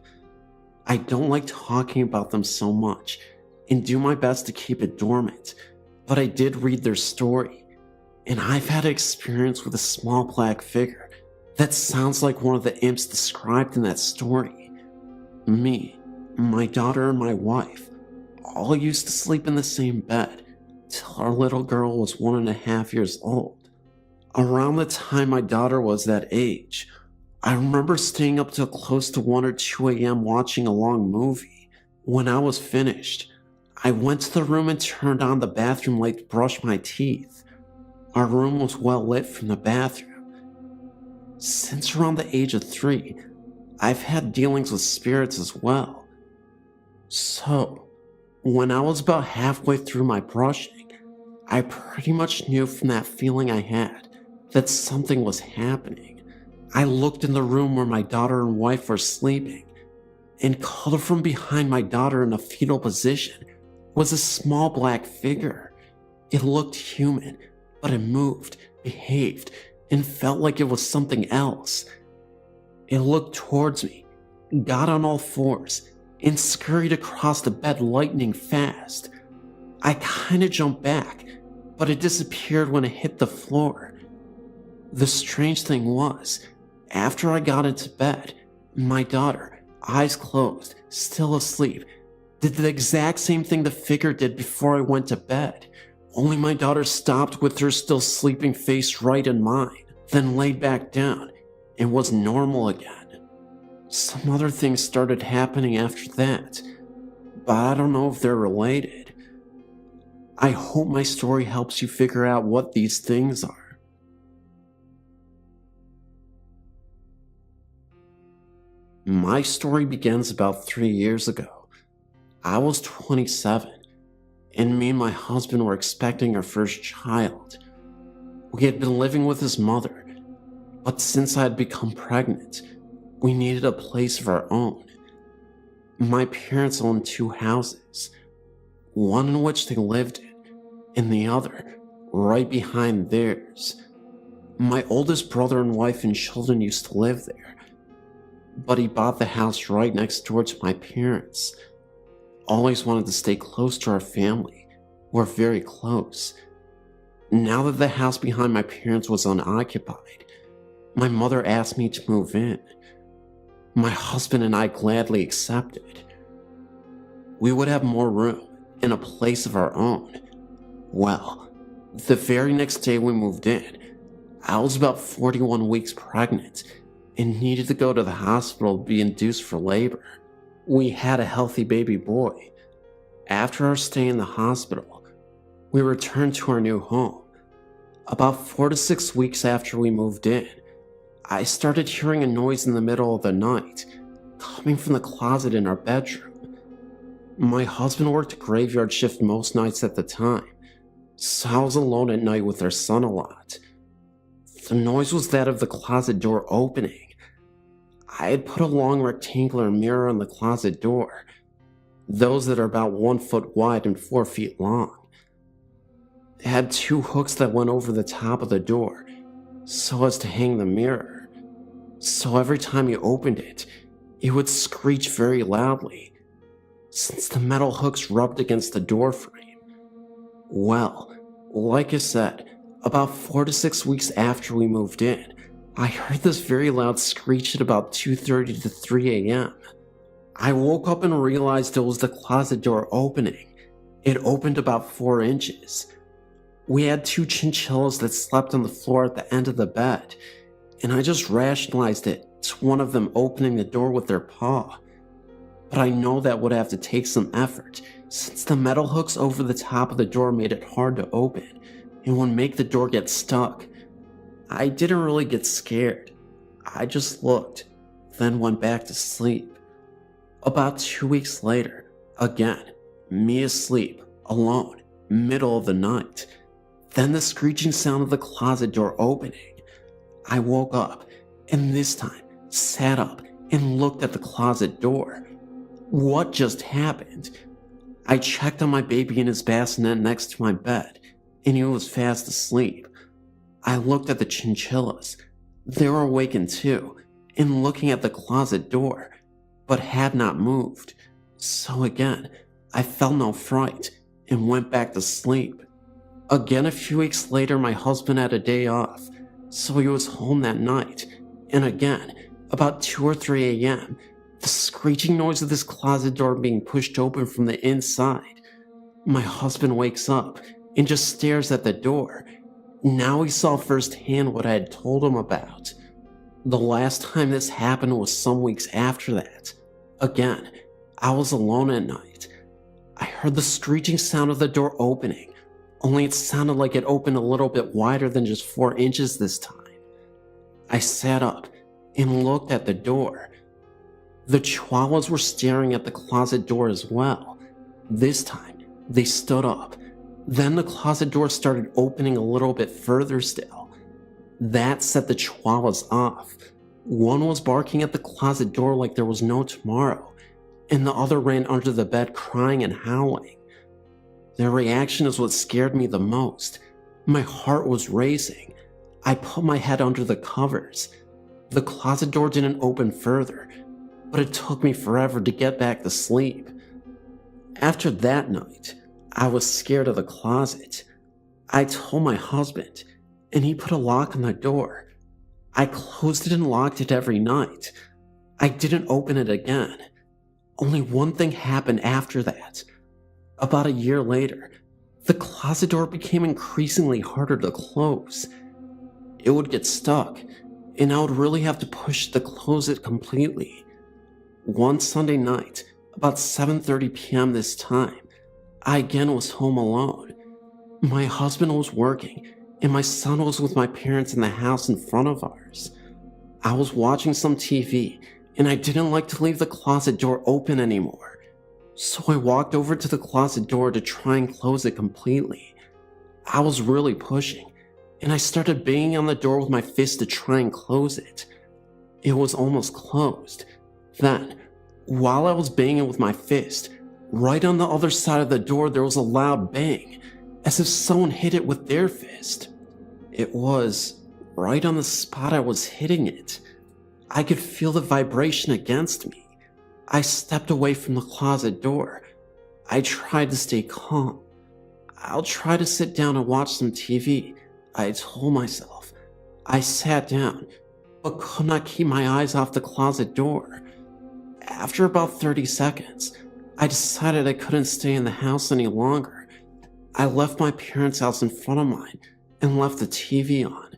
I don't like talking about them so much, and do my best to keep it dormant, but I did read their story, and I've had an experience with a small black figure that sounds like one of the imps described in that story. Me, my daughter, and my wife all used to sleep in the same bed till our little girl was 1.5 years old. Around the time my daughter was that age, I remember staying up till close to 1 or 2 a.m. watching a long movie. When I was finished, I went to the room and turned on the bathroom light to brush my teeth. Our room was well lit from the bathroom. Since around the age of 3, I've had dealings with spirits as well. So, when I was about halfway through my brushing, I pretty much knew from that feeling I had that something was happening. I looked in the room where my daughter and wife were sleeping, and cuddled from behind my daughter in a fetal position was a small black figure. It looked human, but it moved, behaved, and felt like it was something else. It looked towards me, got on all fours, and scurried across the bed lightning fast. I kinda jumped back, but it disappeared when it hit the floor. The strange thing was, after I got into bed, my daughter, eyes closed, still asleep, did the exact same thing the figure did before I went to bed. Only my daughter stopped with her still sleeping face right in mine, then laid back down and was normal again. Some other things started happening after that, but I don't know if they're related. I hope my story helps you figure out what these things are. My story begins about 3 years ago. I was 27, and me and my husband were expecting our first child. We had been living with his mother, but since I had become pregnant, we needed a place of our own. My parents owned 2 houses, one in which they lived in, and the other right behind theirs. My oldest brother and wife and children used to live there, but he bought the house right next door to my parents. Always wanted to stay close to our family. We're very close. Now that the house behind my parents was unoccupied, my mother asked me to move in. My husband and I gladly accepted. We would have more room and a place of our own. Well, the very next day we moved in, I was about 41 weeks pregnant and needed to go to the hospital to be induced for labor. We had a healthy baby boy. After our stay in the hospital, we returned to our new home. About 4 to 6 weeks after we moved in, I started hearing a noise in the middle of the night, coming from the closet in our bedroom. My husband worked a graveyard shift most nights at the time, so I was alone at night with our son a lot. The noise was that of the closet door opening. I had put a long rectangular mirror on the closet door, those that are about 1 foot wide and 4 feet long. It had 2 hooks that went over the top of the door, so as to hang the mirror. So every time you opened it, it would screech very loudly, since the metal hooks rubbed against the door frame. Well, like I said, about 4 to 6 weeks after we moved in, I heard this very loud screech at about 2:30 to 3 a.m. I woke up and realized it was the closet door opening. It opened about 4 inches. We had 2 chinchillas that slept on the floor at the end of the bed, and I just rationalized it to one of them opening the door with their paw. But I know that would have to take some effort, since the metal hooks over the top of the door made it hard to open and would make the door get stuck. I didn't really get scared. I just looked, then went back to sleep. About 2 weeks later, again, me asleep, alone, middle of the night. Then the screeching sound of the closet door opening. I woke up, and this time, sat up and looked at the closet door. What just happened? I checked on my baby in his bassinet next to my bed, and he was fast asleep. I looked at the chinchillas. They were awakened too, and looking at the closet door, but had not moved. So again, I felt no fright, and went back to sleep. Again, a few weeks later, my husband had a day off, so he was home that night, and again, about 2 or 3 a.m., the screeching noise of this closet door being pushed open from the inside. My husband wakes up and just stares at the door. Now he saw firsthand what I had told him about. The last time this happened was some weeks after that. Again, I was alone at night. I heard the screeching sound of the door opening, only it sounded like it opened a little bit wider than just 4 inches this time. I sat up and looked at the door. The chihuahuas were staring at the closet door as well. This time, they stood up. Then the closet door started opening a little bit further still. That set the chihuahuas off. One was barking at the closet door like there was no tomorrow, and the other ran under the bed crying and howling. Their reaction is what scared me the most. My heart was racing. I put my head under the covers. The closet door didn't open further, but it took me forever to get back to sleep. After that night, I was scared of the closet. I told my husband, and he put a lock on the door. I closed it and locked it every night. I didn't open it again. Only one thing happened after that. About a year later, the closet door became increasingly harder to close. It would get stuck, and I would really have to push to close it completely. One Sunday night, about 7:30 p.m. this time, I again was home alone. My husband was working, and my son was with my parents in the house in front of ours. I was watching some TV, and I didn't like to leave the closet door open anymore. So I walked over to the closet door to try and close it completely. I was really pushing, and I started banging on the door with my fist to try and close it. It was almost closed. Then, while I was banging with my fist, right on the other side of the door there was a loud bang, as if someone hit it with their fist. It was right on the spot I was hitting it. I could feel the vibration against me. I stepped away from the closet door. I tried to stay calm. I'll try to sit down and watch some TV, I told myself. I sat down, but could not keep my eyes off the closet door. After about 30 seconds, I decided I couldn't stay in the house any longer. I left my parents' house in front of mine and left the TV on.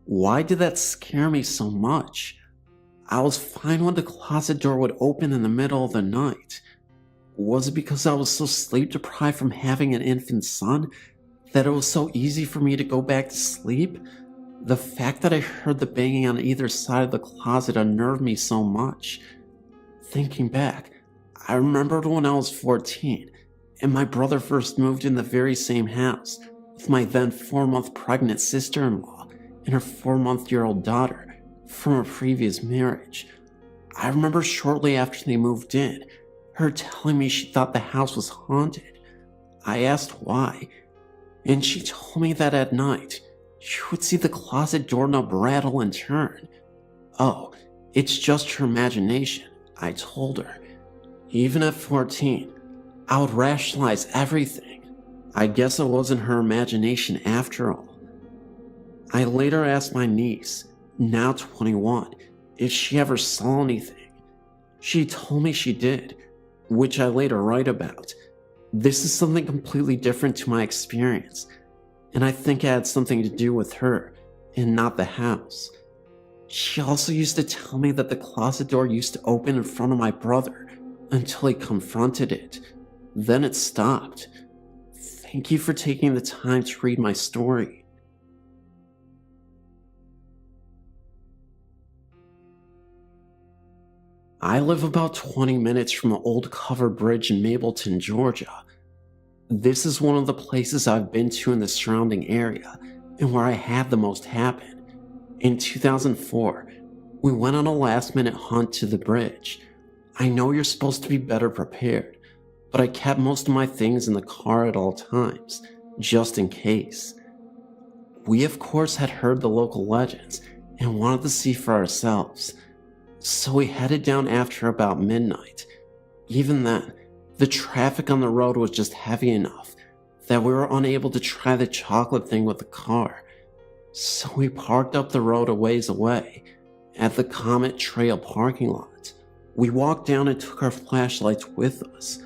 Why did that scare me so much? I was fine when the closet door would open in the middle of the night. Was it because I was so sleep deprived from having an infant son that it was so easy for me to go back to sleep? The fact that I heard the banging on either side of the closet unnerved me so much. Thinking back, I remembered when I was 14 and my brother first moved in the very same house with my then 4-month pregnant sister-in-law and her 4-month-old daughter from a previous marriage. I remember shortly after they moved in, her telling me she thought the house was haunted. I asked why, and she told me that at night, she would see the closet doorknob rattle and turn. Oh, it's just her imagination, I told her. Even at 14, I would rationalize everything. I guess it wasn't her imagination after all. I later asked my niece, now 21, if she ever saw anything. She told me she did, which I later write about. This is something completely different to my experience, and I think it had something to do with her, and not the house. She also used to tell me that the closet door used to open in front of my brother until he confronted it. Then it stopped. Thank you for taking the time to read my story. I live about 20 minutes from an old covered bridge in Mableton, Georgia. This is one of the places I've been to in the surrounding area and where I had the most happen. In 2004, we went on a last-minute hunt to the bridge. I know you're supposed to be better prepared, but I kept most of my things in the car at all times, just in case. We of course had heard the local legends and wanted to see for ourselves. So we headed down after about midnight. Even then, the traffic on the road was just heavy enough that we were unable to try the chocolate thing with the car. So we parked up the road a ways away, at the Comet Trail parking lot. We walked down and took our flashlights with us.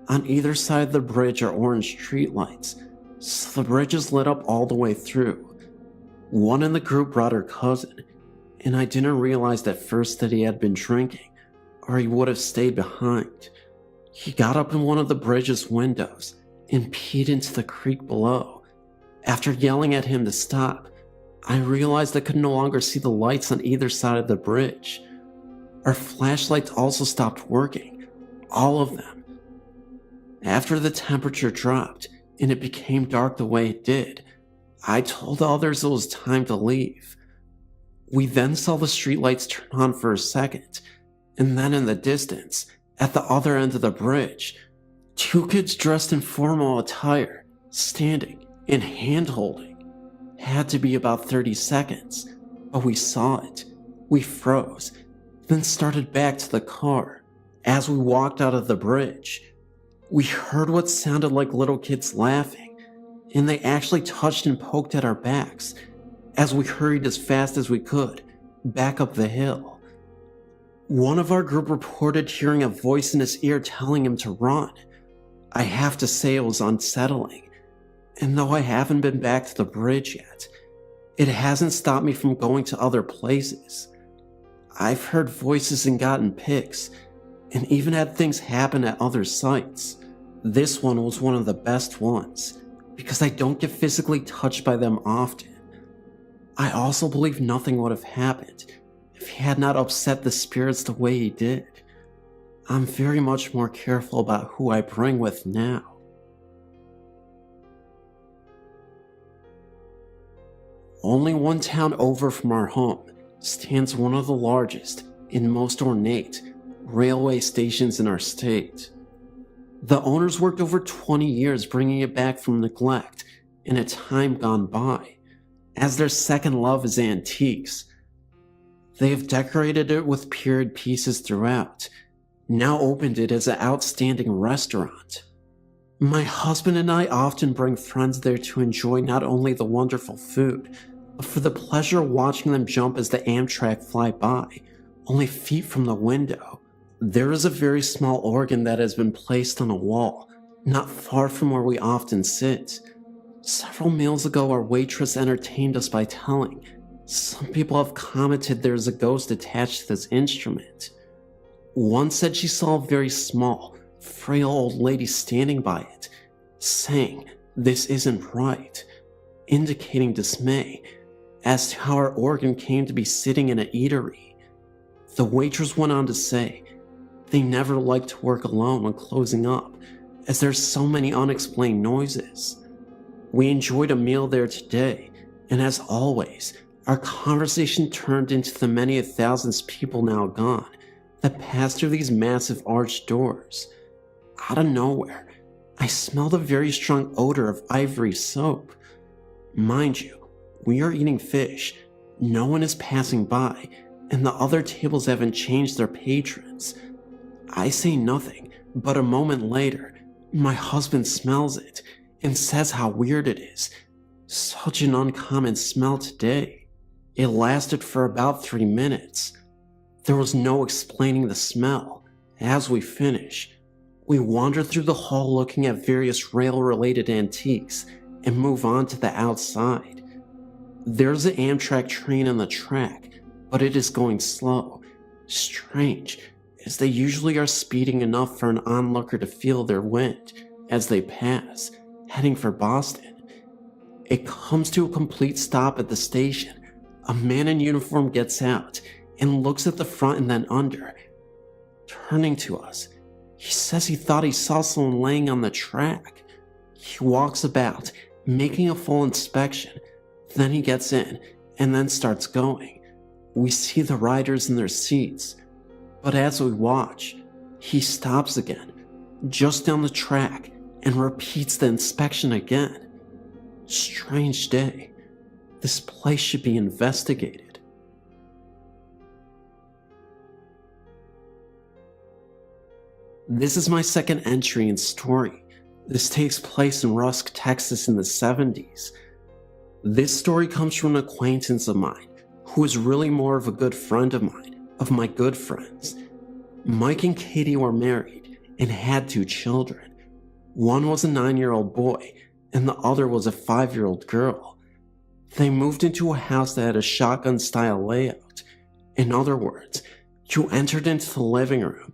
On either side of the bridge are orange streetlights, so the bridge is lit up all the way through. One in the group brought her cousin, and I didn't realize at first that he had been drinking, or he would have stayed behind. He got up in one of the bridge's windows and peed into the creek below. After yelling at him to stop, I realized I could no longer see the lights on either side of the bridge. Our flashlights also stopped working, all of them. After the temperature dropped and it became dark the way it did, I told others it was time to leave. We then saw the streetlights turn on for a second, and then in the distance, at the other end of the bridge, 2 kids dressed in formal attire, standing and hand-holding. Had to be about 30 seconds, but we saw it. We froze, then started back to the car. As we walked out of the bridge, we heard what sounded like little kids laughing, and they actually touched and poked at our backs as we hurried as fast as we could back up the hill. One of our group reported hearing a voice in his ear telling him to run. I have to say it was unsettling, and though I haven't been back to the bridge yet, it hasn't stopped me from going to other places. I've heard voices and gotten pics, and even had things happen at other sites. This one was one of the best ones, because I don't get physically touched by them often. I also believe nothing would have happened if he had not upset the spirits the way he did. I'm very much more careful about who I bring with now. Only one town over from our home stands one of the largest and most ornate railway stations in our state. The owners worked over 20 years bringing it back from neglect in a time gone by, as their second love is antiques. They have decorated it with period pieces throughout, now opened it as an outstanding restaurant. My husband and I often bring friends there to enjoy not only the wonderful food, but for the pleasure of watching them jump as the Amtrak fly by, only feet from the window. There is a very small organ that has been placed on a wall, not far from where we often sit. Several meals ago, our waitress entertained us by telling some people have commented there is a ghost attached to this instrument. One said she saw a very small, frail old lady standing by it, saying, "This isn't right," indicating dismay, as to how our organ came to be sitting in an eatery. The waitress went on to say they never liked to work alone when closing up, as there's so many unexplained noises. We enjoyed a meal there today, and as always, our conversation turned into the many thousands of people now gone that passed through these massive arched doors. Out of nowhere, I smelled a very strong odor of ivory soap. Mind you, we are eating fish, no one is passing by, and the other tables haven't changed their patrons. I say nothing, but a moment later, my husband smells it and says how weird it is. Such an uncommon smell today. It lasted for about 3 minutes. There was no explaining the smell. As we finish, we wander through the hall looking at various rail-related antiques and move on to the outside. There's an Amtrak train on the track, but it is going slow. Strange, as they usually are speeding enough for an onlooker to feel their wind as they pass, heading for Boston. It comes to a complete stop at the station. A man in uniform gets out and looks at the front and then under. Turning to us, he says he thought he saw someone laying on the track. He walks about, making a full inspection. Then he gets in and then starts going. We see the riders in their seats, but as we watch, he stops again, just down the track, and repeats the inspection again. Strange day. This place should be investigated. This is my second entry and story. This takes place in Rusk, Texas in the 70s. This story comes from an acquaintance of mine, who is really more of a good friend of mine, of my good friends. Mike and Katie were married and had 2 children. One was a 9-year-old boy, and the other was a 5-year-old girl. They moved into a house that had a shotgun-style layout. In other words, you entered into the living room,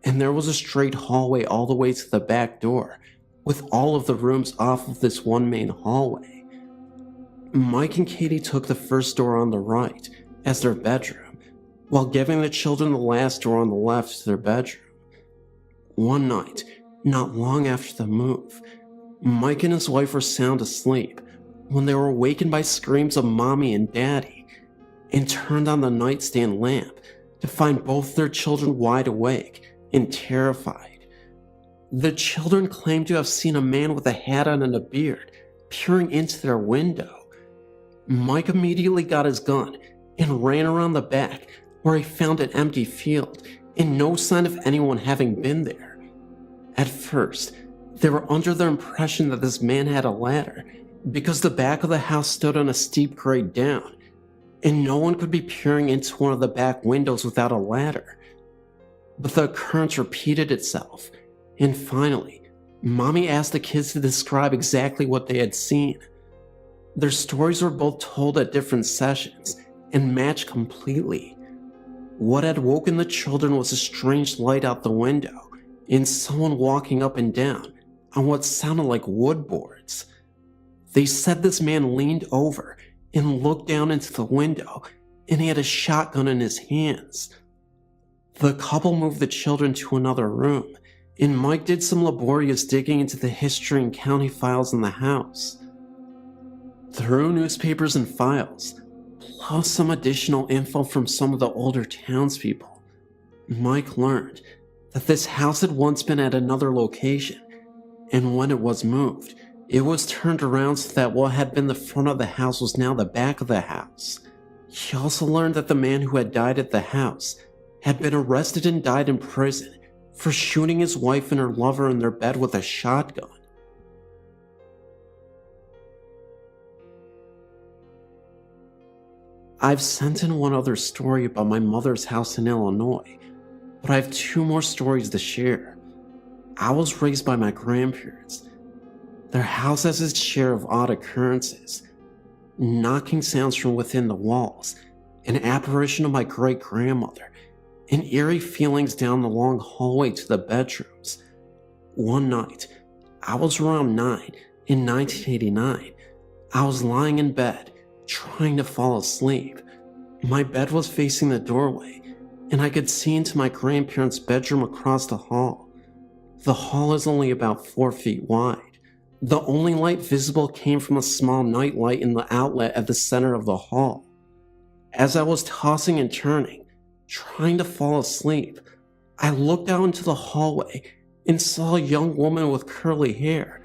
and there was a straight hallway all the way to the back door, with all of the rooms off of this one main hallway. Mike and Katie took the first door on the right as their bedroom, while giving the children the last door on the left to their bedroom. One night, not long after the move, Mike and his wife were sound asleep when they were awakened by screams of Mommy and Daddy, and turned on the nightstand lamp to find both their children wide awake and terrified. The children claimed to have seen a man with a hat on and a beard peering into their window. Mike immediately got his gun and ran around the back, where he found an empty field and no sign of anyone having been there. At first, they were under the impression that this man had a ladder because the back of the house stood on a steep grade down, and no one could be peering into one of the back windows without a ladder. But the occurrence repeated itself, and finally, Mommy asked the kids to describe exactly what they had seen. Their stories were both told at different sessions and matched completely. What had woken the children was a strange light out the window and someone walking up and down on what sounded like wood boards. They said this man leaned over and looked down into the window, and he had a shotgun in his hands. The couple moved the children to another room, and Mike did some laborious digging into the history and county files in the house. Through newspapers and files, plus some additional info from some of the older townspeople, Mike learned that this house had once been at another location, and when it was moved, it was turned around so that what had been the front of the house was now the back of the house. He also learned that the man who had died at the house had been arrested and died in prison for shooting his wife and her lover in their bed with a shotgun. I've sent in one other story about my mother's house in Illinois, but I have 2 more stories to share. I was raised by my grandparents. Their house has its share of odd occurrences. Knocking sounds from within the walls, an apparition of my great-grandmother, and eerie feelings down the long hallway to the bedrooms. One night, I was around 9 in 1989. I was lying in bed, trying to fall asleep. My bed was facing the doorway, and I could see into my grandparents' bedroom across the hall. The hall is only about 4 feet wide. The only light visible came from a small night light in the outlet at the center of the hall. As I was tossing and turning, trying to fall asleep, I looked out into the hallway and saw a young woman with curly hair,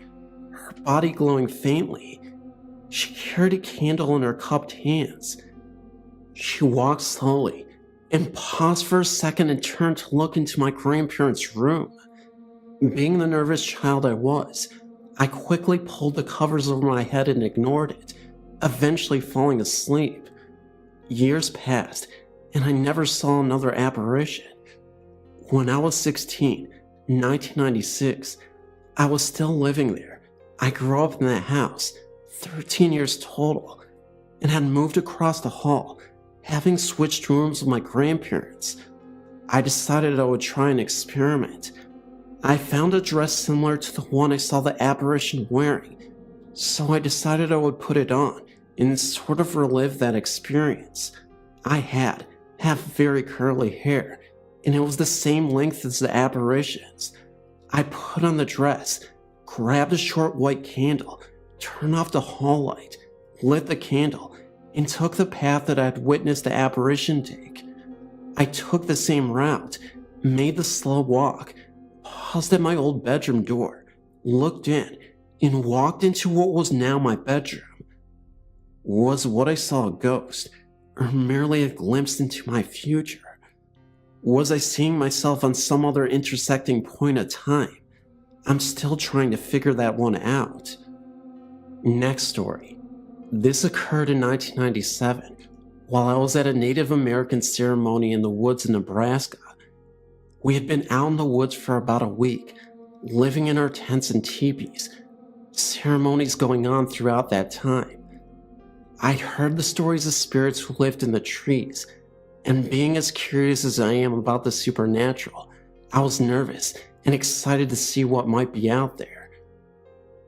her body glowing faintly. She carried a candle in her cupped hands. She walked slowly and paused for a second and turned to look into my grandparents' room. Being the nervous child I was, I quickly pulled the covers over my head and ignored it, eventually falling asleep. Years passed, and I never saw another apparition. When I was 16, 1996, I was still living there. I grew up in that house, 13 years total, and had moved across the hall, having switched rooms with my grandparents. I decided I would try an experiment. I found a dress similar to the one I saw the apparition wearing, so I decided I would put it on and sort of relive that experience. I have very curly hair, and it was the same length as the apparitions. I put on the dress, grabbed a short white candle, turned off the hall light, lit the candle, and took the path that I had witnessed the apparition take. I took the same route, made the slow walk, paused at my old bedroom door, looked in, and walked into what was now my bedroom. Was what I saw a ghost, or merely a glimpse into my future? Was I seeing myself on some other intersecting point of time? I'm still trying to figure that one out. Next story. This occurred in 1997, while I was at a Native American ceremony in the woods in Nebraska. We had been out in the woods for about a week, living in our tents and teepees. Ceremonies going on throughout that time. I'd heard the stories of spirits who lived in the trees, and being as curious as I am about the supernatural, I was nervous and excited to see what might be out there.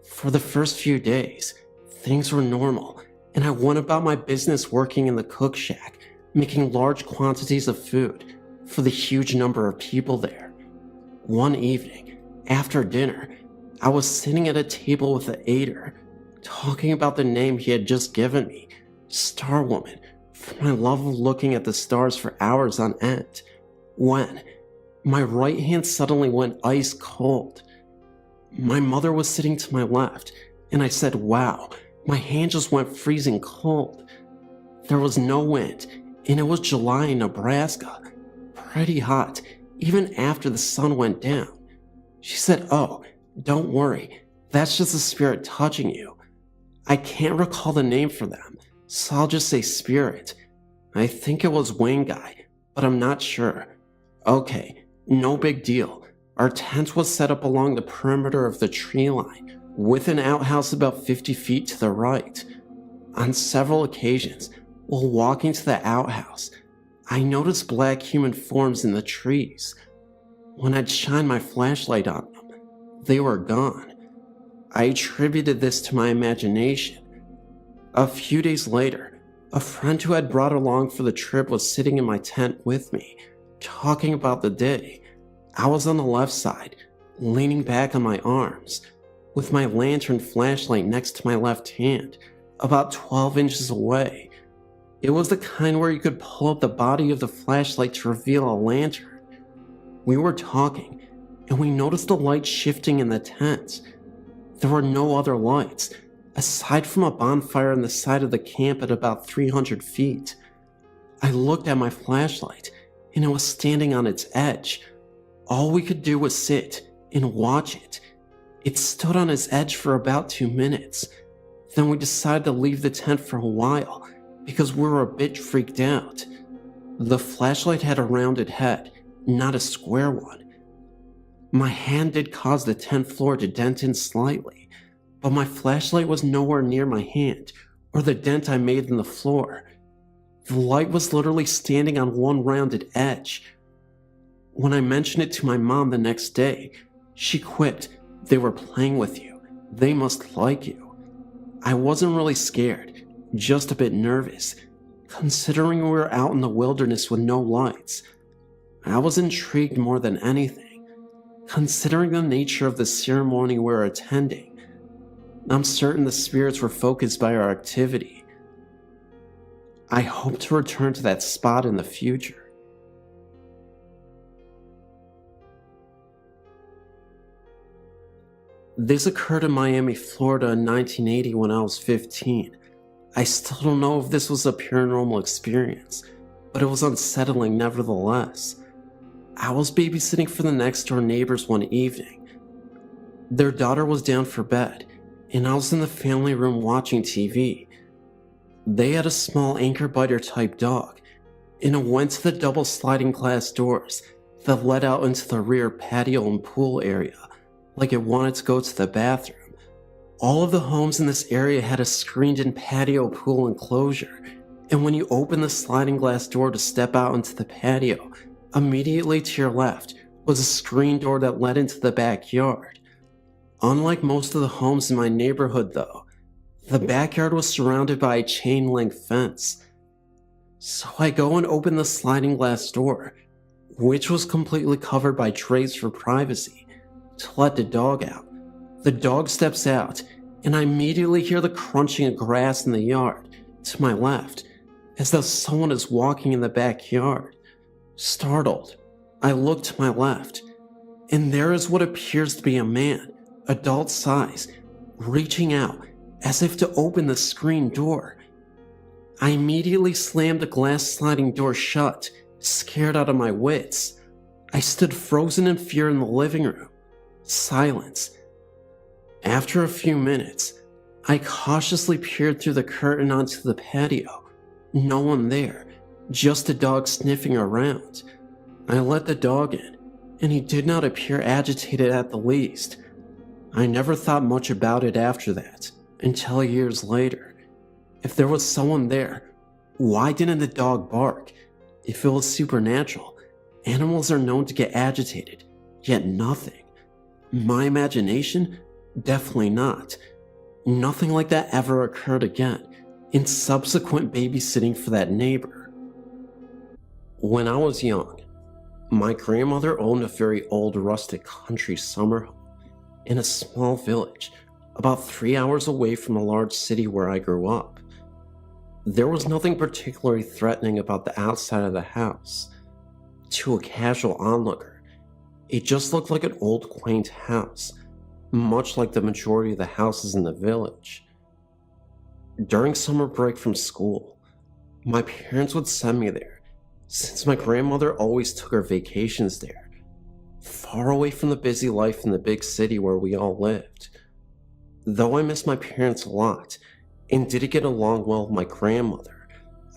For the first few days, things were normal, and I went about my business working in the cook shack, making large quantities of food for the huge number of people there. One evening, after dinner, I was sitting at a table with the aider, talking about the name he had just given me, Star Woman, for my love of looking at the stars for hours on end, when my right hand suddenly went ice cold. My mother was sitting to my left, and I said, "Wow, my hand just went freezing cold." There was no wind, and it was July in Nebraska, pretty hot, even after the sun went down. She said, "Oh, don't worry, that's just the spirit touching you." I can't recall the name for them, so I'll just say spirit. I think it was Wayne Guy, but I'm not sure. Okay, no big deal. Our tent was set up along the perimeter of the tree line, with an outhouse about 50 feet to the right. On several occasions, while walking to the outhouse, I noticed black human forms in the trees. When I'd shine my flashlight on them, they were gone. I attributed this to my imagination. A few days later, a friend who had brought along for the trip was sitting in my tent with me, talking about the day. I was on the left side, leaning back on my arms, with my lantern flashlight next to my left hand, about 12 inches away. It was the kind where you could pull up the body of the flashlight to reveal a lantern. We were talking, and we noticed the light shifting in the tent. There were no other lights, aside from a bonfire on the side of the camp at about 300 feet. I looked at my flashlight, and it was standing on its edge. All we could do was sit and watch it. It stood on its edge for about 2 minutes. Then we decided to leave the tent for a while, because we were a bit freaked out. The flashlight had a rounded head, not a square one. My hand did cause the tent floor to dent in slightly, but my flashlight was nowhere near my hand or the dent I made in the floor. The light was literally standing on one rounded edge. When I mentioned it to my mom the next day, she quipped, "They were playing with you. They must like you." I wasn't really scared. just a bit nervous, considering we were out in the wilderness with no lights. I was intrigued more than anything, considering the nature of the ceremony we were attending. I'm certain the spirits were focused by our activity. I hope to return to that spot in the future. This occurred in Miami, Florida in 1980 when I was 15. I still don't know if this was a paranormal experience, but it was unsettling nevertheless. I was babysitting for the next door neighbors one evening. Their daughter was down for bed, and I was in the family room watching TV. They had a small anchor biter type dog, and it went to the double sliding glass doors that led out into the rear patio and pool area, like it wanted to go to the bathroom. All of the homes in this area had a screened-in patio pool enclosure, and when you open the sliding glass door to step out into the patio, immediately to your left was a screen door that led into the backyard. Unlike most of the homes in my neighborhood though, the backyard was surrounded by a chain-link fence. So I go and open the sliding glass door, which was completely covered by trays for privacy, to let the dog out. The dog steps out, and I immediately hear the crunching of grass in the yard to my left, as though someone is walking in the backyard. Startled, I look to my left, and there is what appears to be a man, adult size, reaching out as if to open the screen door. I immediately slammed the glass sliding door shut, scared out of my wits. I stood frozen in fear in the living room. Silence. After a few minutes, I cautiously peered through the curtain onto the patio. No one there, just a dog sniffing around. I let the dog in, and he did not appear agitated at the least. I never thought much about it after that, until years later. If there was someone there, why didn't the dog bark? If it was supernatural, animals are known to get agitated, yet nothing. My imagination? Definitely not. Nothing like that ever occurred again in subsequent babysitting for that neighbor. When I was young, my grandmother owned a very old rustic country summer home in a small village about 3 hours away from a large city where I grew up. There was nothing particularly threatening about the outside of the house. To a casual onlooker, it just looked like an old quaint house, much like the majority of the houses in the village. During summer break from school, my parents would send me there, since my grandmother always took her vacations there, far away from the busy life in the big city where we all lived. Though I miss my parents a lot, and didn't get along well with my grandmother,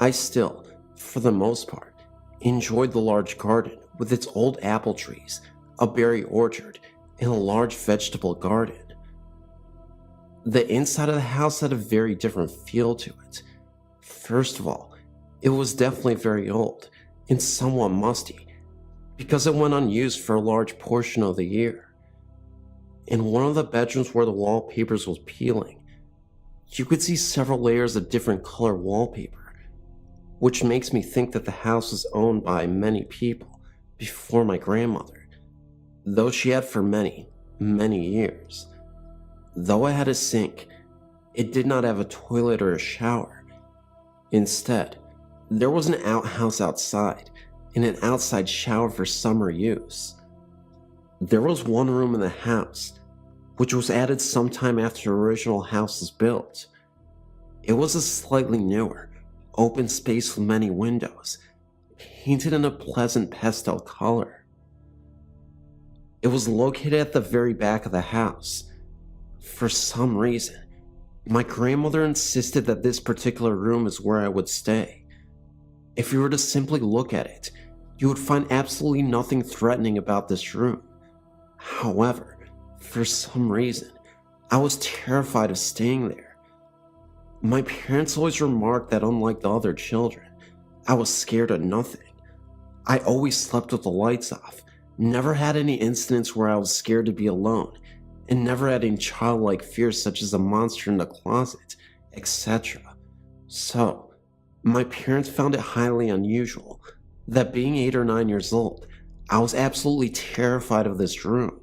I still, for the most part, enjoyed the large garden with its old apple trees, a berry orchard, and a large vegetable garden. The inside of the house had a very different feel to it. First of all, it was definitely very old and somewhat musty, because it went unused for a large portion of the year. In one of the bedrooms where the wallpapers was peeling, you could see several layers of different color wallpaper, which makes me think that the house was owned by many people before my grandmother, though she had for many, many years. Though it had a sink, it did not have a toilet or a shower. Instead, there was an outhouse outside and an outside shower for summer use. There was one room in the house, which was added sometime after the original house was built. It was a slightly newer, open space with many windows, painted in a pleasant pastel color. It was located at the very back of the house. For some reason, my grandmother insisted that this particular room is where I would stay. If you were to simply look at it, you would find absolutely nothing threatening about this room. However, for some reason, I was terrified of staying there. My parents always remarked that unlike the other children, I was scared of nothing. I always slept with the lights off, never had any incidents where I was scared to be alone, and never had any childlike fears such as a monster in the closet, etc. So, my parents found it highly unusual that being 8 or 9 years old, I was absolutely terrified of this room.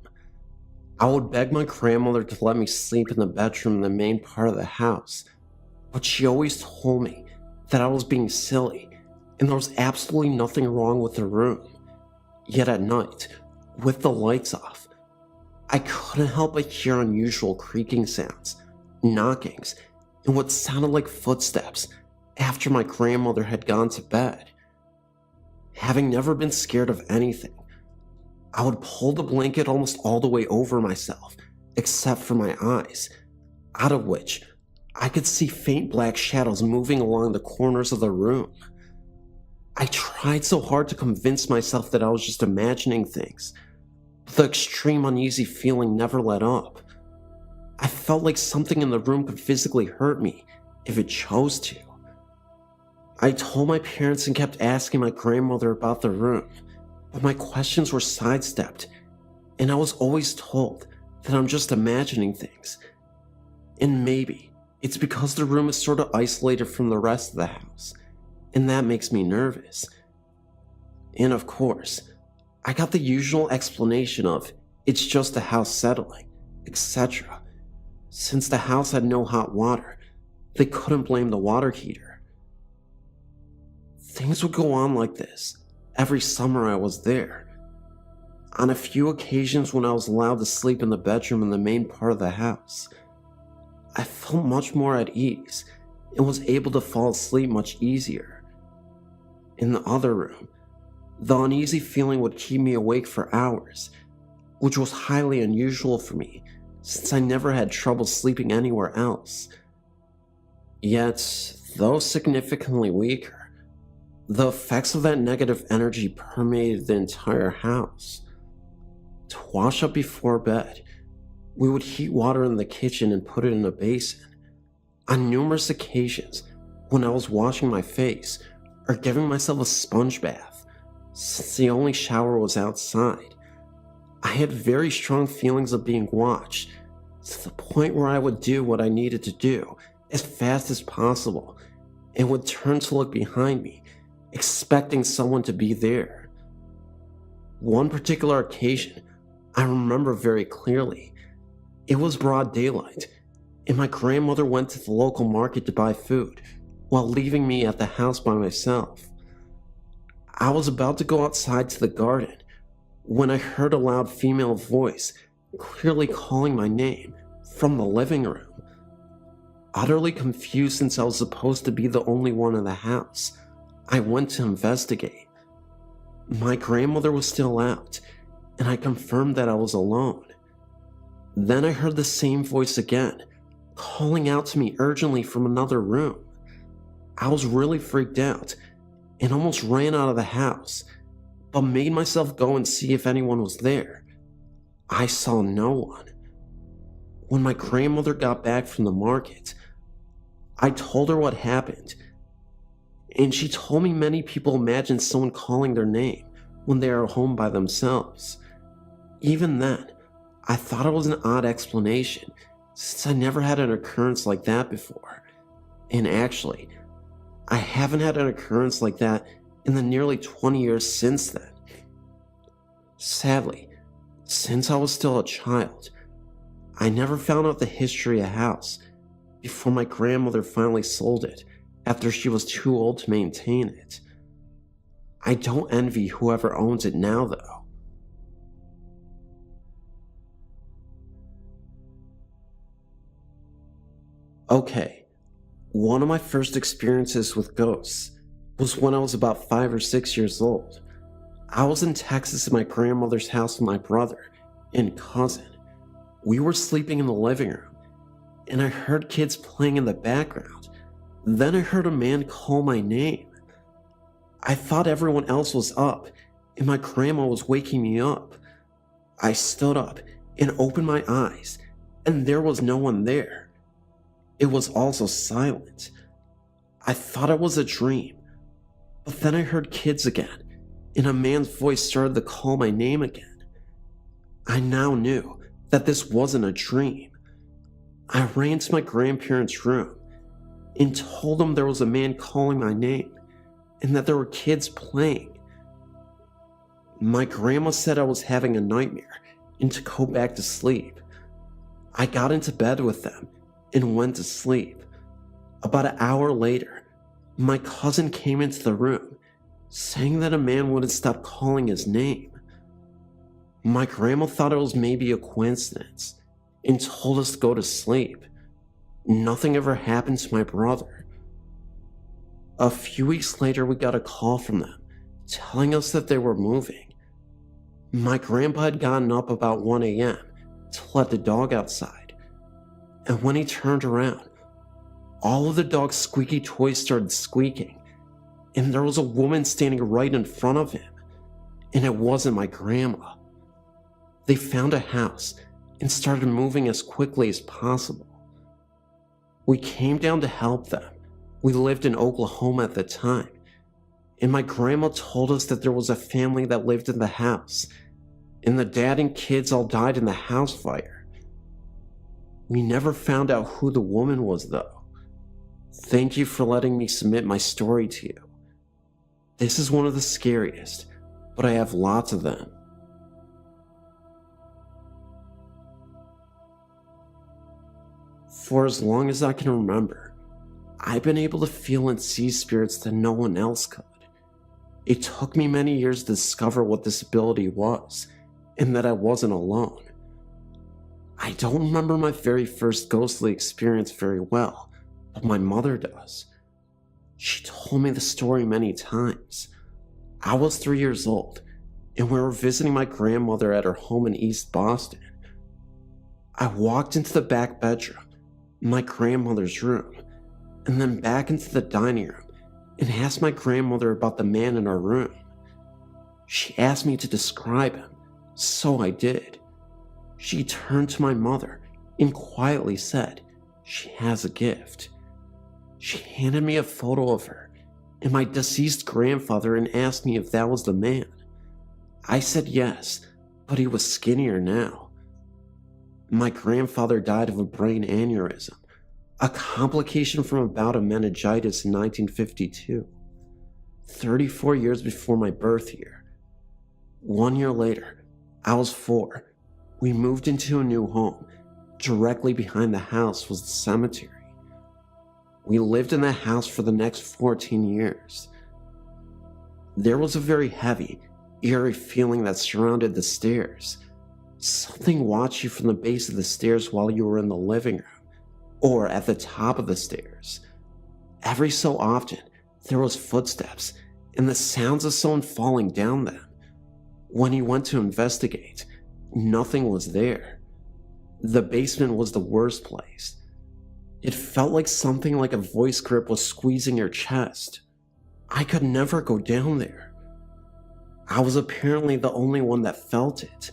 I would beg my grandmother to let me sleep in the bedroom in the main part of the house, but she always told me that I was being silly and there was absolutely nothing wrong with the room. Yet at night, with the lights off, I couldn't help but hear unusual creaking sounds, knockings, and what sounded like footsteps after my grandmother had gone to bed. Having never been scared of anything, I would pull the blanket almost all the way over myself, except for my eyes, out of which I could see faint black shadows moving along the corners of the room. I tried so hard to convince myself that I was just imagining things, but the extreme uneasy feeling never let up. I felt like something in the room could physically hurt me if it chose to. I told my parents and kept asking my grandmother about the room, but my questions were sidestepped, and I was always told that I'm just imagining things. And maybe it's because the room is sort of isolated from the rest of the house, and that makes me nervous. And of course, I got the usual explanation of it's just the house settling, etc. Since the house had no hot water, they couldn't blame the water heater. Things would go on like this every summer I was there. On a few occasions when I was allowed to sleep in the bedroom in the main part of the house, I felt much more at ease and was able to fall asleep much easier. In the other room, the uneasy feeling would keep me awake for hours, which was highly unusual for me since I never had trouble sleeping anywhere else. Yet, though significantly weaker, the effects of that negative energy permeated the entire house. To wash up before bed, we would heat water in the kitchen and put it in a basin. On numerous occasions, when I was washing my face or giving myself a sponge bath, since the only shower was outside, I had very strong feelings of being watched, to the point where I would do what I needed to do as fast as possible and would turn to look behind me, expecting someone to be there. One particular occasion I remember very clearly. It was broad daylight, and my grandmother went to the local market to buy food, while leaving me at the house by myself. I was about to go outside to the garden when I heard a loud female voice clearly calling my name from the living room. Utterly confused since I was supposed to be the only one in the house, I went to investigate. My grandmother was still out, and I confirmed that I was alone. Then I heard the same voice again, calling out to me urgently from another room. I was really freaked out and almost ran out of the house, but made myself go and see if anyone was there. I saw no one. When my grandmother got back from the market, I told her what happened, and she told me many people imagine someone calling their name when they are home by themselves. Even then, I thought it was an odd explanation, since I never had an occurrence like that before. And actually, I haven't had an occurrence like that in the nearly 20 years since then. Sadly, since I was still a child, I never found out the history of the house before my grandmother finally sold it after she was too old to maintain it. I don't envy whoever owns it now, though. Okay, one of my first experiences with ghosts was when I was about 5 or 6 years old. I was in Texas at my grandmother's house with my brother and cousin. We were sleeping in the living room, and I heard kids playing in the background. Then I heard a man call my name. I thought everyone else was up, and my grandma was waking me up. I stood up and opened my eyes, and there was no one there. It was also silent. I thought it was a dream, but then I heard kids again, and a man's voice started to call my name again. I now knew that this wasn't a dream. I ran to my grandparents' room, and told them there was a man calling my name and that there were kids playing. My grandma said I was having a nightmare and to go back to sleep. I got into bed with them and went to sleep. About an hour later, my cousin came into the room saying that a man wouldn't stop calling his name. My grandma thought it was maybe a coincidence and told us to go to sleep. Nothing ever happened to my brother. A few weeks later, we got a call from them telling us that they were moving. My grandpa had gotten up about 1 a.m. to let the dog outside, and when he turned around, all of the dog's squeaky toys started squeaking, and there was a woman standing right in front of him, and it wasn't my grandma. They found a house and started moving as quickly as possible. We came down to help them. We lived in Oklahoma at the time, and my grandma told us that there was a family that lived in the house, and the dad and kids all died in the house fire. We never found out who the woman was, though. Thank you for letting me submit my story to you. This is one of the scariest, but I have lots of them. For as long as I can remember, I've been able to feel and see spirits that no one else could. It took me many years to discover what this ability was, and that I wasn't alone. I don't remember my very first ghostly experience very well, but my mother does. She told me the story many times. I was 3 years old, and we were visiting my grandmother at her home in East Boston. I walked into the back bedroom, my grandmother's room, and then back into the dining room and asked my grandmother about the man in our room. She asked me to describe him, so I did. She turned to my mother and quietly said, "She has a gift." She handed me a photo of her and my deceased grandfather and asked me if that was the man. I said yes, but he was skinnier now. My grandfather died of a brain aneurysm, a complication from a bout of meningitis in 1952, 34 years before my birth year. 1 year later, I was 4. We moved into a new home. Directly behind the house was the cemetery. We lived in that house for the next 14 years. There was a very heavy, eerie feeling that surrounded the stairs. Something watched you from the base of the stairs while you were in the living room, or at the top of the stairs. Every so often, there was footsteps and the sounds of someone falling down them. When he went to investigate, nothing was there. The basement was the worst place. It felt like something like a voice grip was squeezing your chest. I could never go down there. I was apparently the only one that felt it.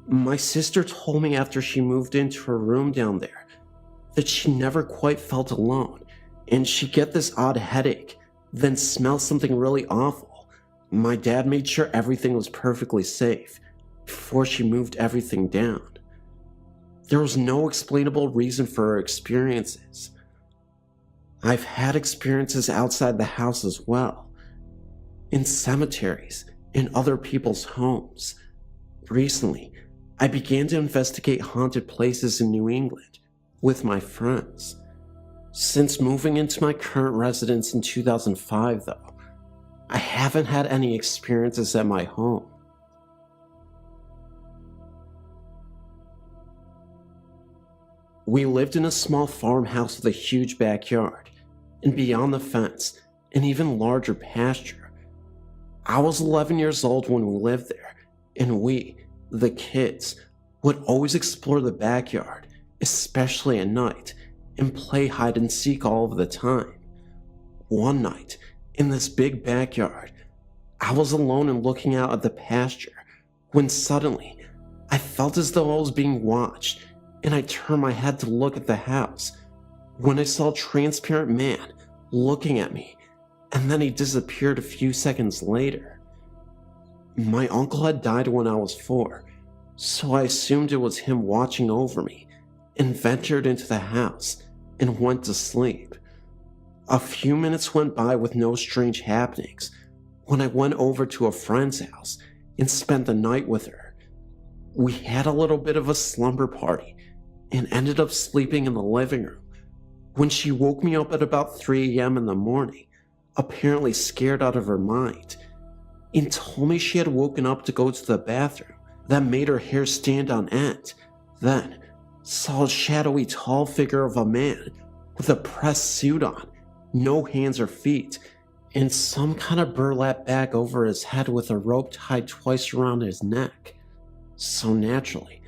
My sister told me after she moved into her room down there that she never quite felt alone, and she'd get this odd headache, then smell something really awful. My dad made sure everything was perfectly safe before she moved everything down. There was no explainable reason for her experiences. I've had experiences outside the house as well, in cemeteries, in other people's homes. Recently, I began to investigate haunted places in New England with my friends. Since moving into my current residence in 2005, though, I haven't had any experiences at my home. We lived in a small farmhouse with a huge backyard, and beyond the fence, an even larger pasture. I was 11 years old when we lived there, and we, the kids, would always explore the backyard, especially at night, and play hide and seek all of the time. One night, in this big backyard, I was alone and looking out at the pasture, when suddenly, I felt as though I was being watched, and I turned my head to look at the house, when I saw a transparent man looking at me, and then he disappeared a few seconds later. My uncle had died when I was 4, so I assumed it was him watching over me, and ventured into the house and went to sleep. A few minutes went by with no strange happenings when I went over to a friend's house and spent the night with her. We had a little bit of a slumber party and ended up sleeping in the living room when she woke me up at about 3 a.m. in the morning, apparently scared out of her mind, and told me she had woken up to go to the bathroom. That made her hair stand on end. Then saw a shadowy tall figure of a man with a pressed suit on, no hands or feet, and some kind of burlap bag over his head with a rope tied twice around his neck. So naturally,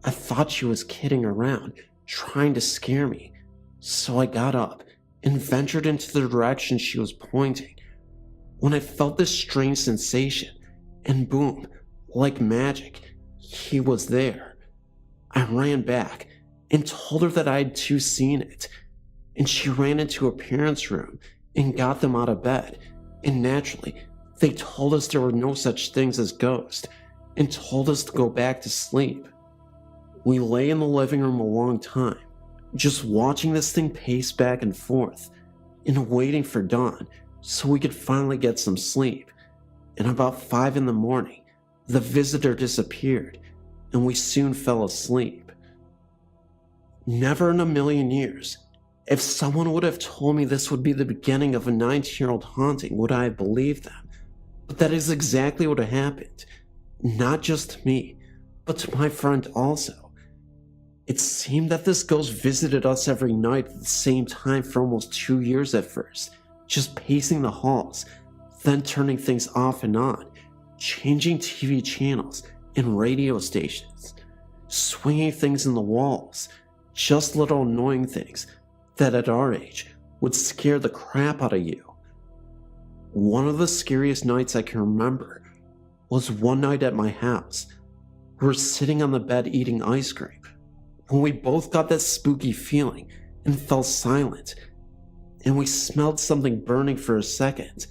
I thought she was kidding around, trying to scare me. So I got up and ventured into the direction she was pointing, when I felt this strange sensation, and boom, like magic, he was there. I ran back and told her that I had too seen it, and she ran into her parents' room and got them out of bed, and naturally, they told us there were no such things as ghosts, and told us to go back to sleep. We lay in the living room a long time, just watching this thing pace back and forth, and waiting for dawn so we could finally get some sleep. And about 5 in the morning, the visitor disappeared, and we soon fell asleep. Never in a million years, if someone would have told me this would be the beginning of a 19-year-old haunting, would I have believed them. But that is exactly what happened. Not just to me, but to my friend also. It seemed that this ghost visited us every night at the same time for almost 2 years at first, just pacing the halls, then turning things off and on, changing TV channels and radio stations, swinging things in the walls, just little annoying things that at our age would scare the crap out of you. One of the scariest nights I can remember was one night at my house. We were sitting on the bed eating ice cream when we both got that spooky feeling and fell silent, and we smelled something burning for a second,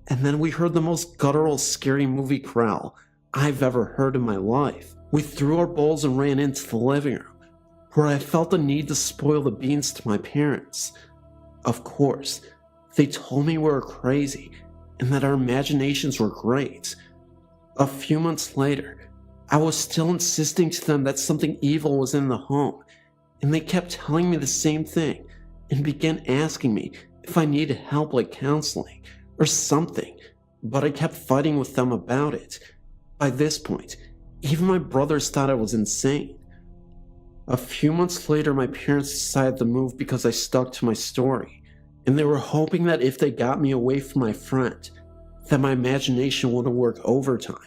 and then we heard the most guttural scary movie growl I've ever heard in my life. We threw our bowls and ran into the living room, where I felt the need to spoil the beans to my parents. Of course, they told me we were crazy and that our imaginations were great. A few months later, I was still insisting to them that something evil was in the home, and they kept telling me the same thing and began asking me if I needed help like counseling or something, but I kept fighting with them about it. By this point, even my brothers thought I was insane. A few months later, my parents decided to move because I stuck to my story, and they were hoping that if they got me away from my friend, that my imagination wouldn't work overtime.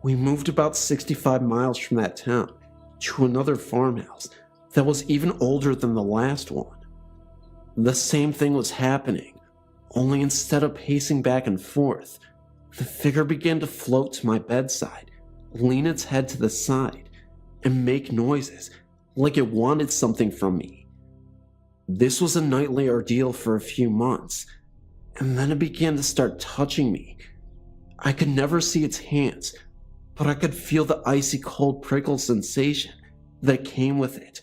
We moved about 65 miles from that town to another farmhouse that was even older than the last one. The same thing was happening, only instead of pacing back and forth, the figure began to float to my bedside, lean its head to the side, and make noises like it wanted something from me. This was a nightly ordeal for a few months, and then it began to start touching me. I could never see its hands, but I could feel the icy cold prickle sensation that came with it,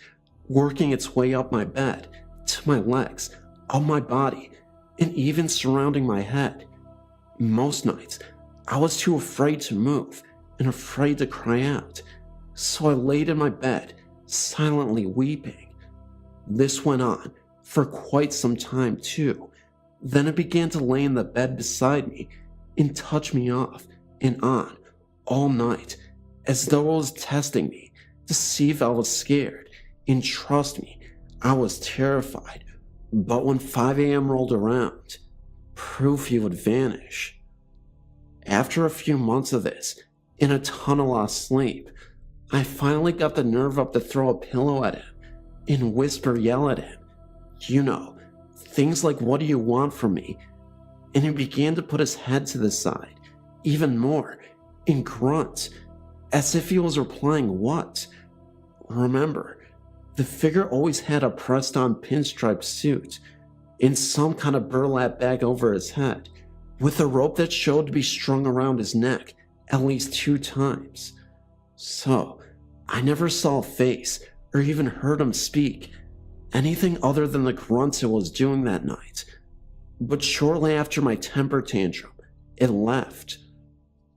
working its way up my bed, to my legs, up my body, and even surrounding my head. Most nights, I was too afraid to move and afraid to cry out, so I laid in my bed, silently weeping. This went on for quite some time too. Then it began to lay in the bed beside me and touch me off and on all night, as though it was testing me to see if I was scared. And trust me, I was terrified. But when 5 a.m. rolled around, proof he would vanish. After a few months of this, in a ton of lost sleep, I finally got the nerve up to throw a pillow at him and yell at him. You know, things like, "What do you want from me?" And he began to put his head to the side, even more, and grunt, as if he was replying, "What?" Remember, the figure always had a pressed-on pinstripe suit and some kind of burlap bag over his head, with a rope that showed to be strung around his neck at least 2 times. So, I never saw a face or even heard him speak. anything other than the grunts it was doing that night. But shortly after my temper tantrum, it left.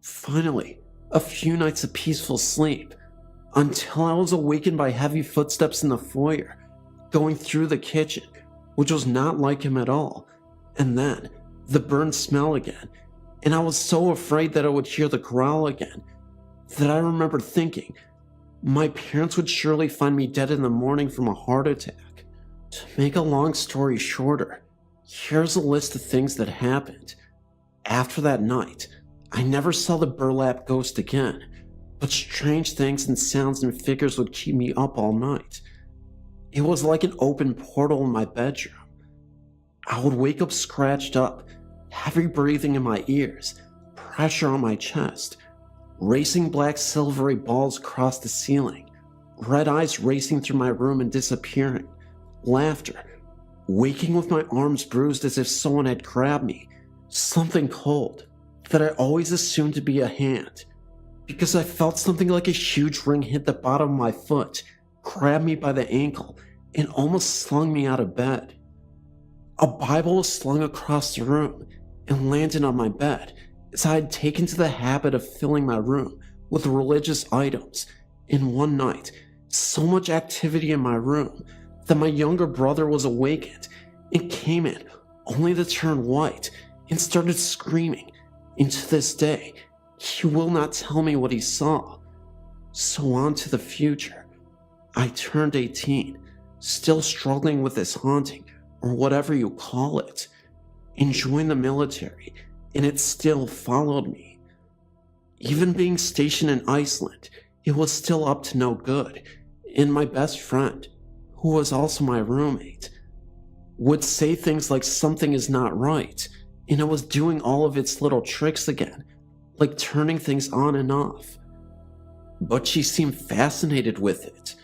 Finally, a few nights of peaceful sleep, until I was awakened by heavy footsteps in the foyer, going through the kitchen, which was not like him at all, and then the burnt smell again, and I was so afraid that I would hear the growl again, that I remember thinking, my parents would surely find me dead in the morning from a heart attack. To make a long story shorter, here's a list of things that happened. After that night, I never saw the burlap ghost again, but strange things and sounds and figures would keep me up all night. It was like an open portal in my bedroom. I would wake up scratched up, heavy breathing in my ears, pressure on my chest, racing black silvery balls across the ceiling, red eyes racing through my room and disappearing, laughter, waking with my arms bruised as if someone had grabbed me, something cold that I always assumed to be a hand, because I felt something like a huge ring hit the bottom of my foot, grabbed me by the ankle, and almost slung me out of bed. A Bible was slung across the room and landed on my bed, as I had taken to the habit of filling my room with religious items. In one night, so much activity in my room that my younger brother was awakened and came in only to turn white and started screaming. And to this day, he will not tell me what he saw. So on to the future. I turned 18, still struggling with this haunting, or whatever you call it, and joined the military, and it still followed me. Even being stationed in Iceland, it was still up to no good, and my best friend, who was also my roommate, would say things like something is not right, and it was doing all of its little tricks again, like turning things on and off. But she seemed fascinated with it,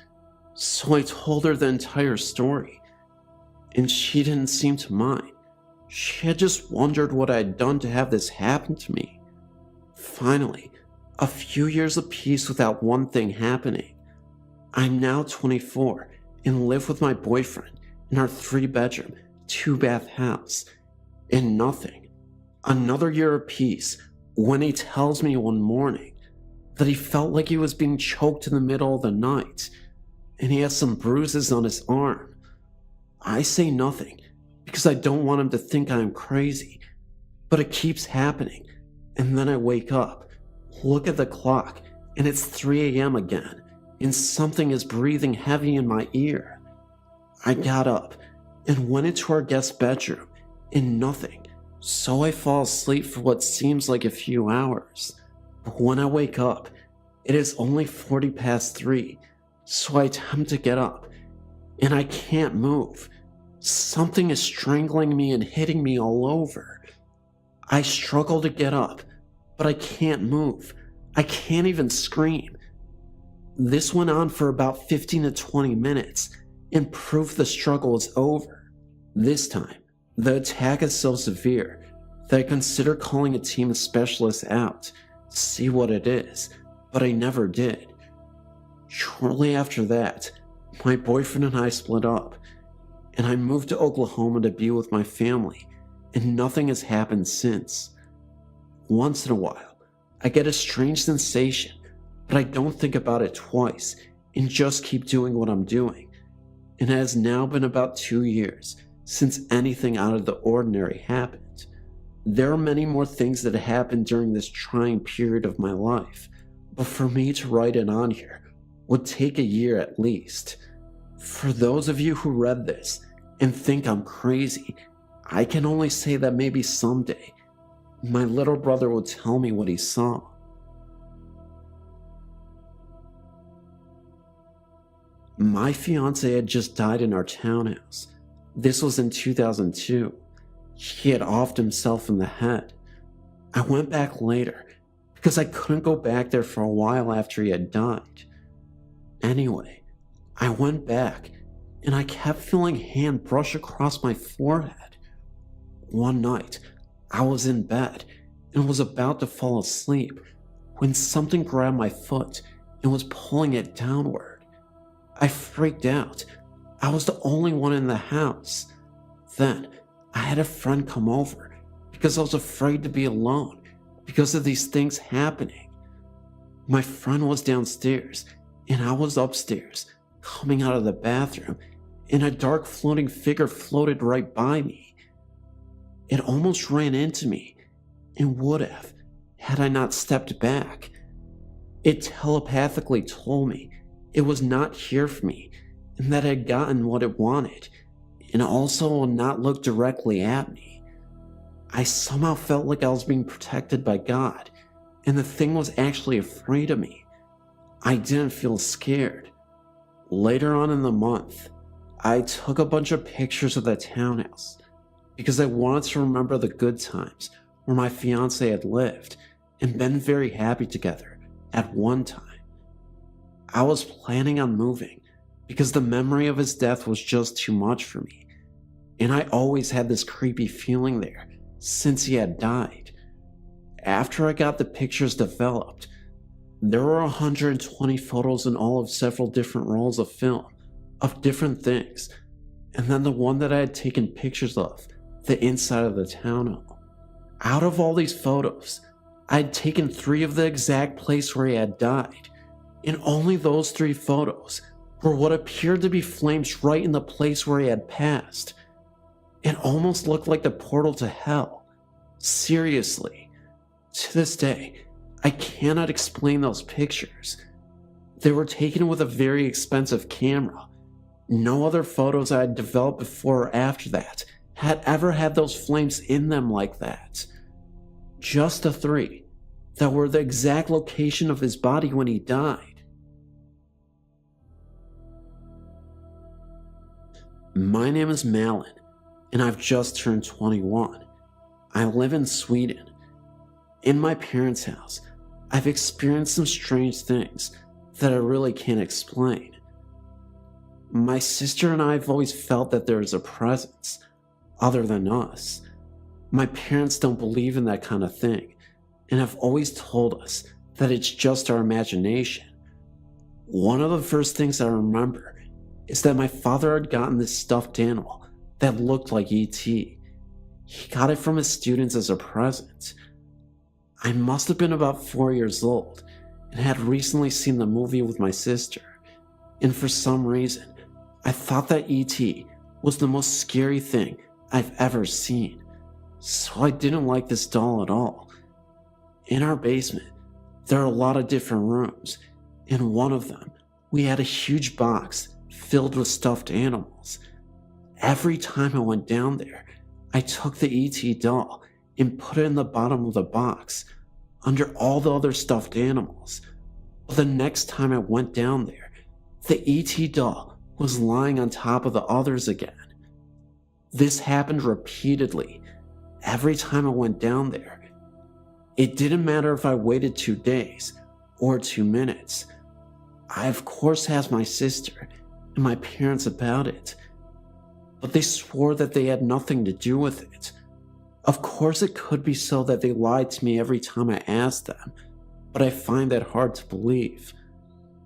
so I told her the entire story, and she didn't seem to mind. She had just wondered what I had done to have this happen to me. Finally, a few years of peace without one thing happening. I'm now 24 and live with my boyfriend in our 3-bedroom, 2-bath house, and nothing. Another year of peace when he tells me one morning that he felt like he was being choked in the middle of the night, and he has some bruises on his arm. I say nothing because I don't want him to think I am crazy, but it keeps happening, and then I wake up, look at the clock, and it's 3 a.m. again, and something is breathing heavy in my ear. I got up and went into our guest bedroom, and nothing, so I fall asleep for what seems like a few hours. But when I wake up, it is only 40 past 3, so I attempt to get up, and I can't move. Something is strangling me and hitting me all over. I struggle to get up, but I can't move. I can't even scream. This went on for about 15 to 20 minutes, and proof the struggle is over. This time, the attack is so severe that I consider calling a team of specialists out to see what it is, but I never did. Shortly after that, my boyfriend and I split up, and I moved to Oklahoma to be with my family, and nothing has happened since. Once in a while, I get a strange sensation, but I don't think about it twice and just keep doing what I'm doing. It has now been about 2 years since anything out of the ordinary happened. There are many more things that happened during this trying period of my life, but for me to write it on here would take a year at least. For those of you who read this and think I'm crazy, I can only say that maybe someday my little brother will tell me what he saw. My fiance had just died in our townhouse. This was in 2002. He had offed himself in the head. I went back later because I couldn't go back there for a while after he had died. Anyway, I went back and I kept feeling hand brush across my forehead. One night, I was in bed and was about to fall asleep when something grabbed my foot and was pulling it downward. I freaked out. I was the only one in the house. Then, I had a friend come over because I was afraid to be alone because of these things happening. My friend was downstairs and I was upstairs, coming out of the bathroom, and a dark floating figure floated right by me. It almost ran into me and would have had I not stepped back. It telepathically told me it was not here for me and that it had gotten what it wanted, and also will not look directly at me. I somehow felt like I was being protected by God, and the thing was actually afraid of me. I didn't feel scared. Later on in the month, I took a bunch of pictures of the townhouse because I wanted to remember the good times where my fiance had lived and been very happy together at one time. I was planning on moving because the memory of his death was just too much for me, and I always had this creepy feeling there since he had died. After I got the pictures developed, there were 120 photos in all of several different rolls of film of different things, and then the one that I had taken pictures of, the inside of the townhome. Out of all these photos, I had taken 3 of the exact place where he had died, and only those 3 photos were what appeared to be flames right in the place where he had passed. It almost looked like the portal to hell. Seriously. To this day, I cannot explain those pictures. They were taken with a very expensive camera. No other photos I had developed before or after that had ever had those flames in them like that. Just the 3 that were the exact location of his body when he died. My name is Malin, and I've just turned 21. I live in Sweden. In my parents' house, I've experienced some strange things that I really can't explain. My sister and I have always felt that there is a presence other than us. My parents don't believe in that kind of thing and have always told us that it's just our imagination. One of the first things I remember is that my father had gotten this stuffed animal that looked like E.T. He got it from his students as a present. I must have been about 4 years old and had recently seen the movie with my sister, and for some reason, I thought that E.T. was the most scary thing I've ever seen, so I didn't like this doll at all. In our basement, there are a lot of different rooms. In one of them, we had a huge box filled with stuffed animals. Every time I went down there, I took the E.T. doll and put it in the bottom of the box, under all the other stuffed animals. But the next time I went down there, the E.T. doll was lying on top of the others again. This happened repeatedly, every time I went down there. It didn't matter if I waited 2 days or 2 minutes. I of course asked my sister and my parents about it, but they swore that they had nothing to do with it. Of course it could be so that they lied to me every time I asked them, but I find that hard to believe.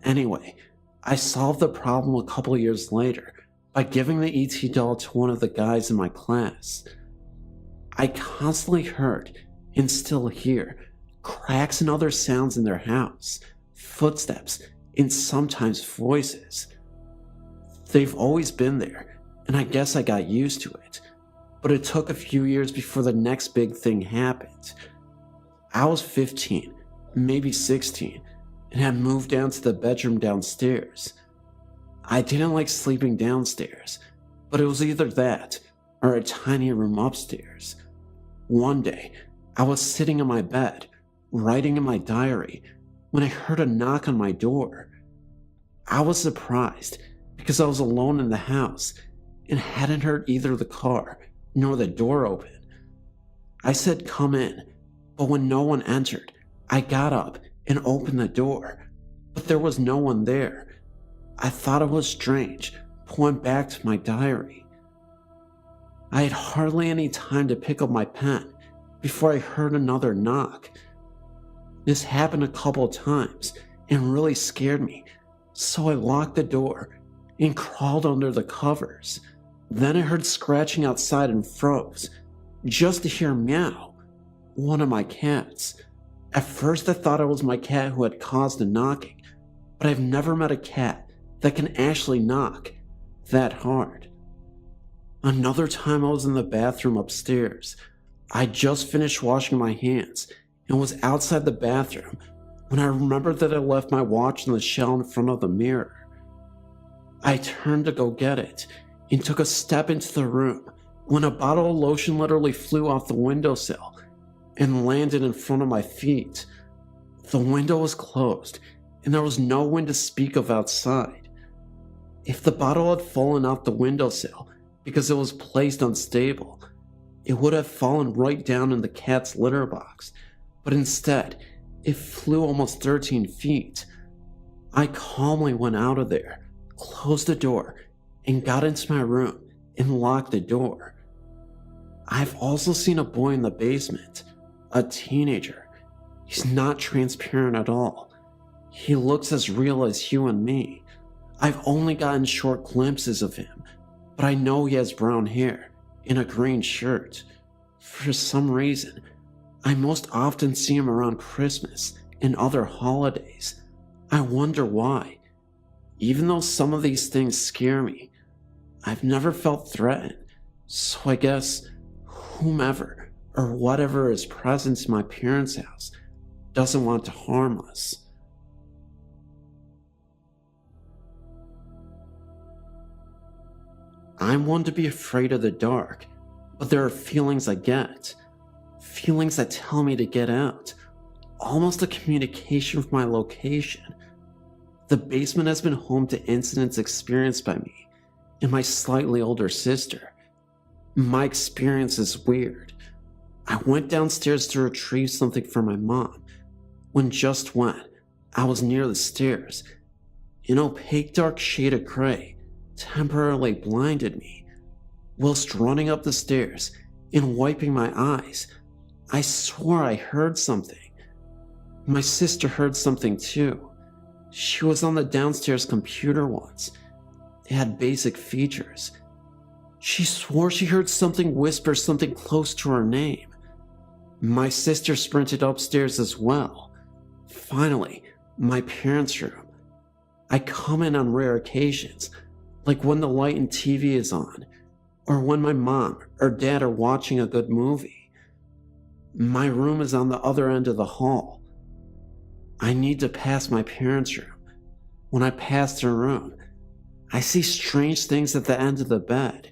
Anyway, I solved the problem a couple years later by giving the E.T. doll to one of the guys in my class. I constantly heard, and still hear, cracks and other sounds in their house, footsteps, and sometimes voices. They've always been there, and I guess I got used to it, but it took a few years before the next big thing happened. I was 15, maybe 16, and had moved down to the bedroom downstairs. I didn't like sleeping downstairs, but it was either that or a tiny room upstairs. One day, I was sitting in my bed, writing in my diary, when I heard a knock on my door. I was surprised because I was alone in the house and hadn't heard either the car nor the door open. I said, "Come in," but when no one entered, I got up and opened the door, but there was no one there. I thought it was strange, but went back to my diary. I had hardly any time to pick up my pen before I heard another knock. This happened a couple times and really scared me, so I locked the door and crawled under the covers. Then I heard scratching outside and froze, just to hear meow, one of my cats. At first I thought it was my cat who had caused the knocking, but I've never met a cat that can actually knock that hard. Another time I was in the bathroom upstairs. I just finished washing my hands and was outside the bathroom when I remembered that I left my watch on the shelf in front of the mirror. I turned to go get it and took a step into the room when a bottle of lotion literally flew off the windowsill and landed in front of my feet. The window was closed and there was no wind to speak of outside. If the bottle had fallen off the windowsill because it was placed unstable, it would have fallen right down in the cat's litter box, but instead, it flew almost 13 feet. I calmly went out of there, closed the door, and got into my room and locked the door. I've also seen a boy in the basement, a teenager. He's not transparent at all. He looks as real as you and me. I've only gotten short glimpses of him, but I know he has brown hair and a green shirt. For some reason, I most often see him around Christmas and other holidays. I wonder why. Even though some of these things scare me, I've never felt threatened, so I guess whomever or whatever is present in my parents' house doesn't want to harm us. I'm one to be afraid of the dark, but there are feelings I get. Feelings that tell me to get out. Almost a communication with my location. The basement has been home to incidents experienced by me and my slightly older sister. My experience is weird. I went downstairs to retrieve something for my mom when I was near the stairs. An opaque dark shade of gray temporarily blinded me. Whilst running up the stairs and wiping my eyes, I swore I heard something. My sister heard something too. She was on the downstairs computer once. It had basic features. She swore she heard something whisper something close to her name. My sister sprinted upstairs as well. Finally, my parents' room. I come in on rare occasions, like when the light and TV is on, or when my mom or dad are watching a good movie. My room is on the other end of the hall. I need to pass my parents' room. When I pass their room, I see strange things at the end of the bed.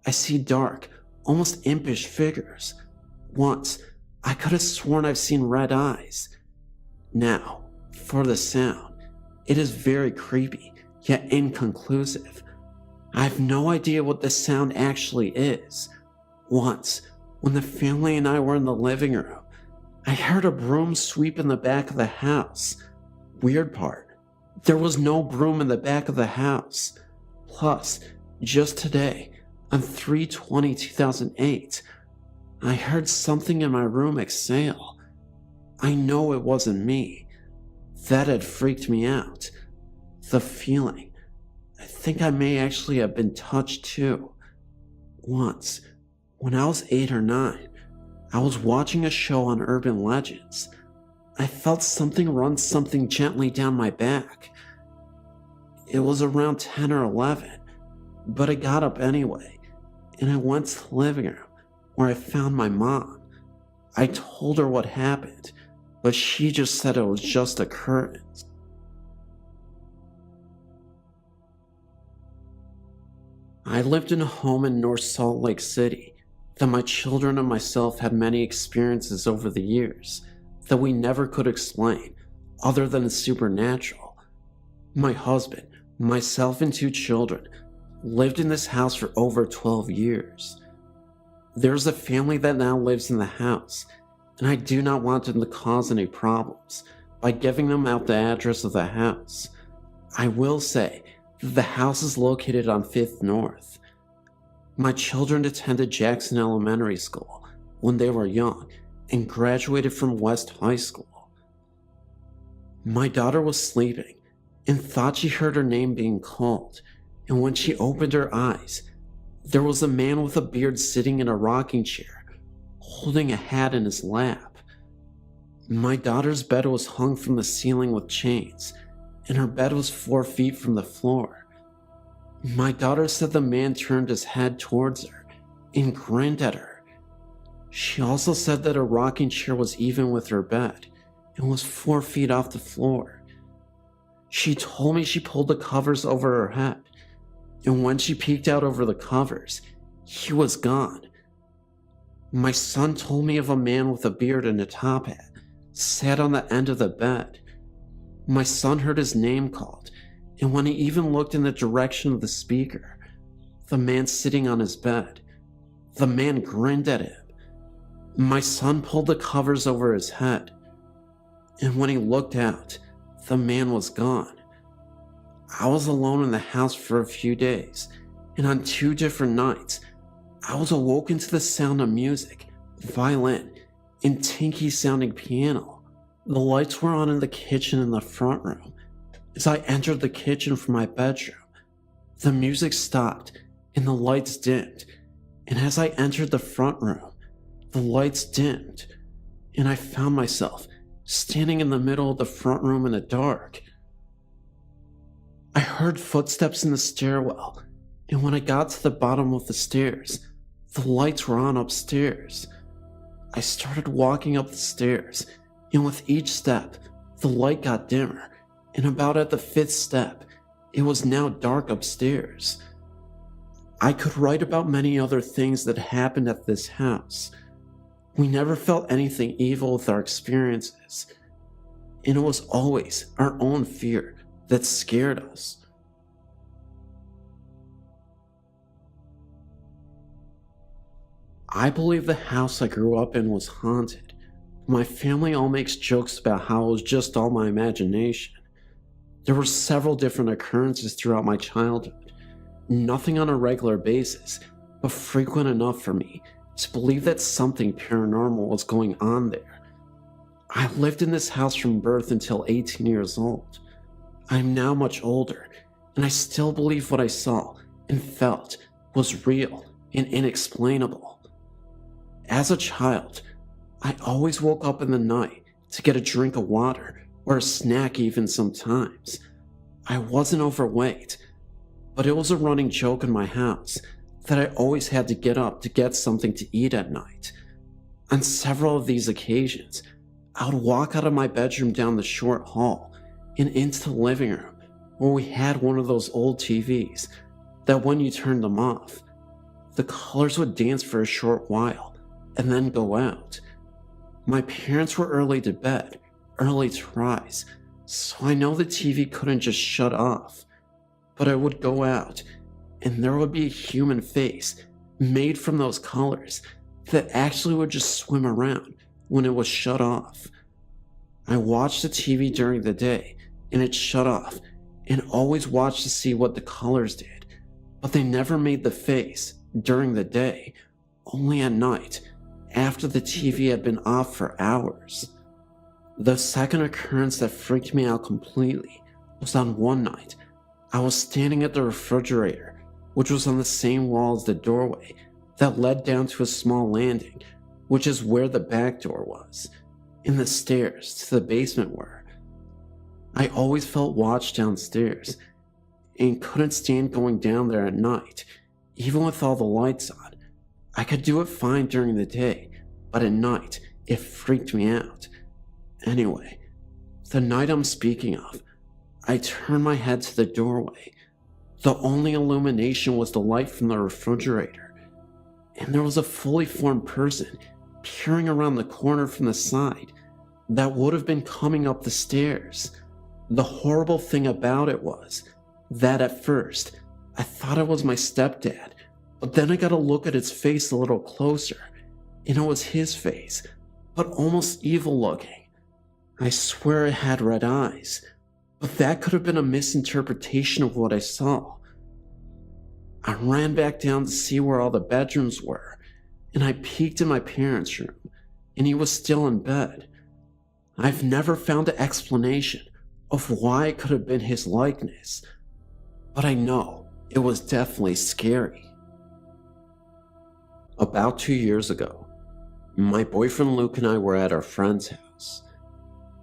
I see dark, almost impish figures. Once, I could have sworn I've seen red eyes. Now, for the sound, it is very creepy, yet inconclusive. I have no idea what the sound actually is. Once, when the family and I were in the living room, I heard a broom sweep in the back of the house. Weird part, there was no broom in the back of the house. Plus, just today, on 3/20/2008, I heard something in my room exhale. I know it wasn't me. That had freaked me out. The feeling. I think I may actually have been touched too. Once, when I was 8 or 9, I was watching a show on urban legends. I felt something run something gently down my back. It was around 10 or 11, but I got up anyway, and I went to the living room where I found my mom. I told her what happened, but she just said it was just a curtain. I lived in a home in North Salt Lake City that my children and myself had many experiences over the years that we never could explain other than it's supernatural. My husband, myself, and 2 children lived in this house for over 12 years. There's a family that now lives in the house, and I do not want them to cause any problems by giving them out the address of the house. I will say that the house is located on 5th North. My children attended Jackson Elementary School when they were young and graduated from West High School. My daughter was sleeping and thought she heard her name being called. and when she opened her eyes, there was a man with a beard sitting in a rocking chair, holding a hat in his lap. My daughter's bed was hung from the ceiling with chains, and her bed was 4 feet from the floor. My daughter said the man turned his head towards her and grinned at her. She also said that her rocking chair was even with her bed and was 4 feet off the floor. She told me she pulled the covers over her head, and when she peeked out over the covers, he was gone. My son told me of a man with a beard and a top hat sat on the end of the bed. My son heard his name called, and when he even looked in the direction of the speaker, the man sitting on his bed, the man grinned at him. My son pulled the covers over his head, and when he looked out, the man was gone. I was alone in the house for a few days, and on 2 different nights, I was awoken to the sound of music, violin, and tinky sounding piano. The lights were on in the kitchen in the front room. As I entered the kitchen from my bedroom, the music stopped and the lights dimmed, and as I entered the front room, the lights dimmed, and I found myself standing in the middle of the front room in the dark. I heard footsteps in the stairwell, and when I got to the bottom of the stairs, the lights were on upstairs. I started walking up the stairs, and with each step, the light got dimmer, and about at the 5th step, it was now dark upstairs. I could write about many other things that happened at this house. We never felt anything evil with our experiences, and it was always our own fear that scared us. I believe the house I grew up in was haunted. My family all makes jokes about how it was just all my imagination. There were several different occurrences throughout my childhood, nothing on a regular basis, but frequent enough for me to believe that something paranormal was going on there. I lived in this house from birth until 18 years old. I am now much older, and I still believe what I saw and felt was real and inexplainable. As a child, I always woke up in the night to get a drink of water or a snack even sometimes. I wasn't overweight, but it was a running joke in my house that I always had to get up to get something to eat at night. On several of these occasions, I would walk out of my bedroom down the short hall and into the living room where we had one of those old TVs that when you turned them off, the colors would dance for a short while and then go out. My parents were early to bed, early to rise, so I know the TV couldn't just shut off. But I would go out, and there would be a human face made from those colors that actually would just swim around when it was shut off. I watched the TV during the day, and it shut off, and always watched to see what the colors did, but they never made the face during the day, only at night, after the TV had been off for hours. The second occurrence that freaked me out completely was on one night. I was standing at the refrigerator, which was on the same wall as the doorway that led down to a small landing, which is where the back door was, and the stairs to the basement were. I always felt watched downstairs, and couldn't stand going down there at night, even with all the lights on. I could do it fine during the day, but at night, it freaked me out. Anyway, the night I'm speaking of, I turned my head to the doorway. The only illumination was the light from the refrigerator, and there was a fully formed person peering around the corner from the side that would have been coming up the stairs. The horrible thing about it was that at first, I thought it was my stepdad, but then I got a look at his face a little closer, and it was his face, but almost evil looking. I swear it had red eyes, but that could have been a misinterpretation of what I saw. I ran back down to see where all the bedrooms were, and I peeked in my parents' room, and he was still in bed. I've never found an explanation of why it could have been his likeness, but I know It was definitely scary. About 2 years ago, my boyfriend Luke and I were at our friend's house.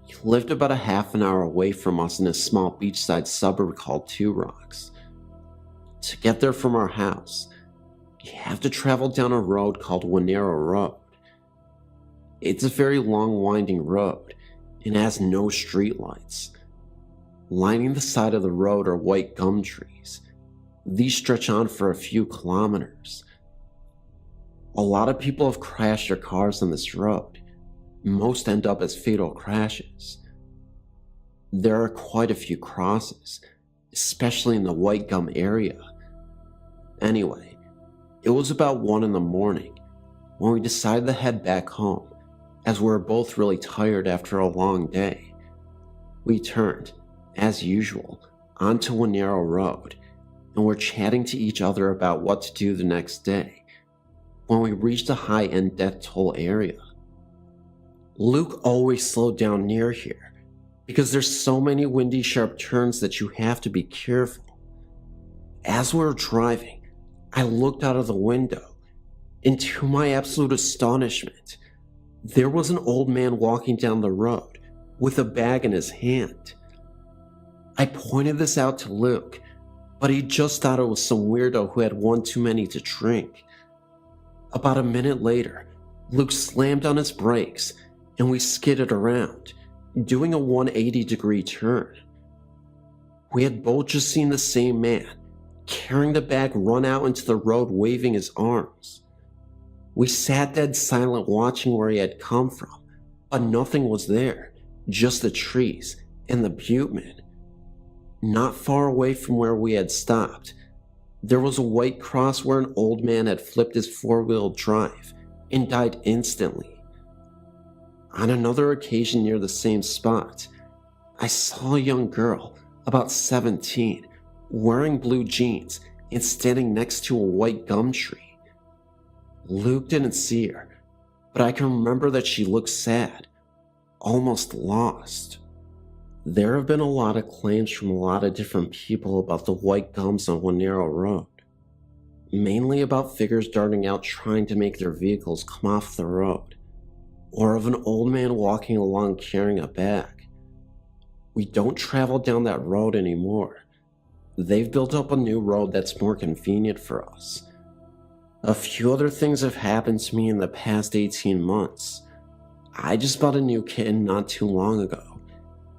He lived about a half an hour away from us in a small beachside suburb called Two Rocks. To get there from our house, you have to travel down a road called Wanero Road. It's a very long winding road and has no streetlights. Lining the side of the road are white gum trees. These stretch on for a few kilometers. A lot of people have crashed their cars on this road. Most end up as fatal crashes. There are quite a few crosses, especially in the white gum area. Anyway, it was about 1 in the morning when we decided to head back home, as we were both really tired after a long day. We turned, as usual, onto Wanero Road, and were chatting to each other about what to do the next day, when we reached a high-end death toll area. Luke always slowed down near here, because there's so many windy sharp turns that you have to be careful. As we were driving, I looked out of the window, and to my absolute astonishment, there was an old man walking down the road with a bag in his hand. I pointed this out to Luke, but he just thought it was some weirdo who had one too many to drink. About a minute later, Luke slammed on his brakes and we skidded around, doing a 180-degree turn. We had both just seen the same man, carrying the bag, run out into the road waving his arms. We sat dead silent watching where he had come from, but nothing was there, just the trees and the butte. Not far away from where we had stopped, there was a white cross where an old man had flipped his four-wheel drive and died instantly. On another occasion near the same spot, I saw a young girl, about 17, wearing blue jeans and standing next to a white gum tree. Luke didn't see her, but I can remember that she looked sad, almost lost. There have been a lot of claims from a lot of different people about the white gums on Wanero Road, mainly about figures darting out trying to make their vehicles come off the road, or of an old man walking along carrying a bag. We don't travel down that road anymore. They've built up a new road that's more convenient for us. A few other things have happened to me in the past 18 months. I just bought a new kitten not too long ago,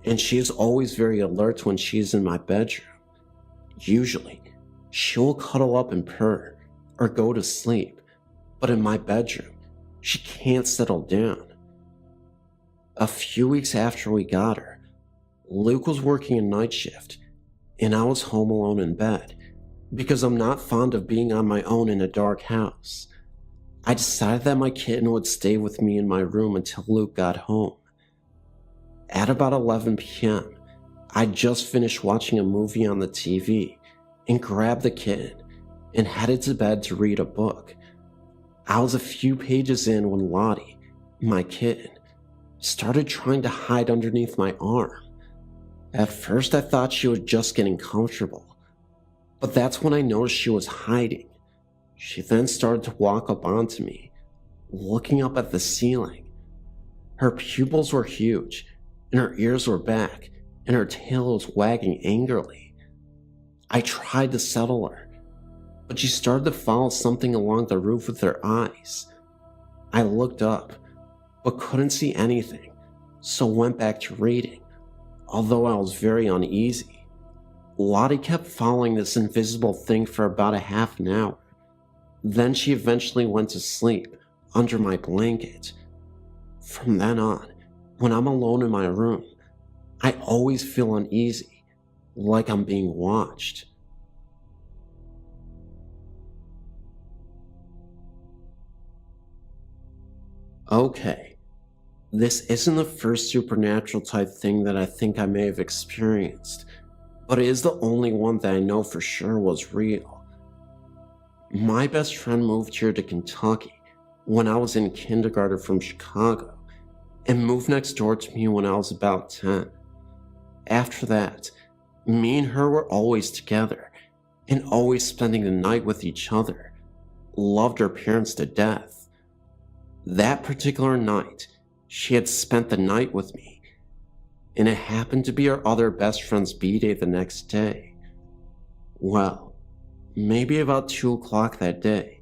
and she is always very alert when she is in my bedroom. Usually, she will cuddle up and purr, or go to sleep, but in my bedroom, she can't settle down. A few weeks after we got her, Luke was working a night shift, and I was home alone in bed, because I'm not fond of being on my own in a dark house. I decided that my kitten would stay with me in my room until Luke got home. At about 11 p.m., I just finished watching a movie on the TV and grabbed the kitten and headed to bed to read a book. I was a few pages in when Lottie, my kitten, started trying to hide underneath my arm. At first I thought she was just getting comfortable, but that's when I noticed she was hiding. She then started to walk up onto me, looking up at the ceiling. Her pupils were huge, and her ears were back, and her tail was wagging angrily. I tried to settle her, but she started to follow something along the roof with her eyes. I looked up, but couldn't see anything, so went back to reading, although I was very uneasy. Lottie kept following this invisible thing for about a half an hour. Then she eventually went to sleep under my blanket. From then on, when I'm alone in my room, I always feel uneasy, like I'm being watched. Okay, this isn't the first supernatural type thing that I think I may have experienced, but it is the only one that I know for sure was real. My best friend moved here to Kentucky when I was in kindergarten from Chicago, and moved next door to me when I was about 10. After that, me and her were always together, and always spending the night with each other. Loved her parents to death. That particular night, she had spent the night with me, and it happened to be her other best friend's b-day the next day. Well, maybe about 2 o'clock that day,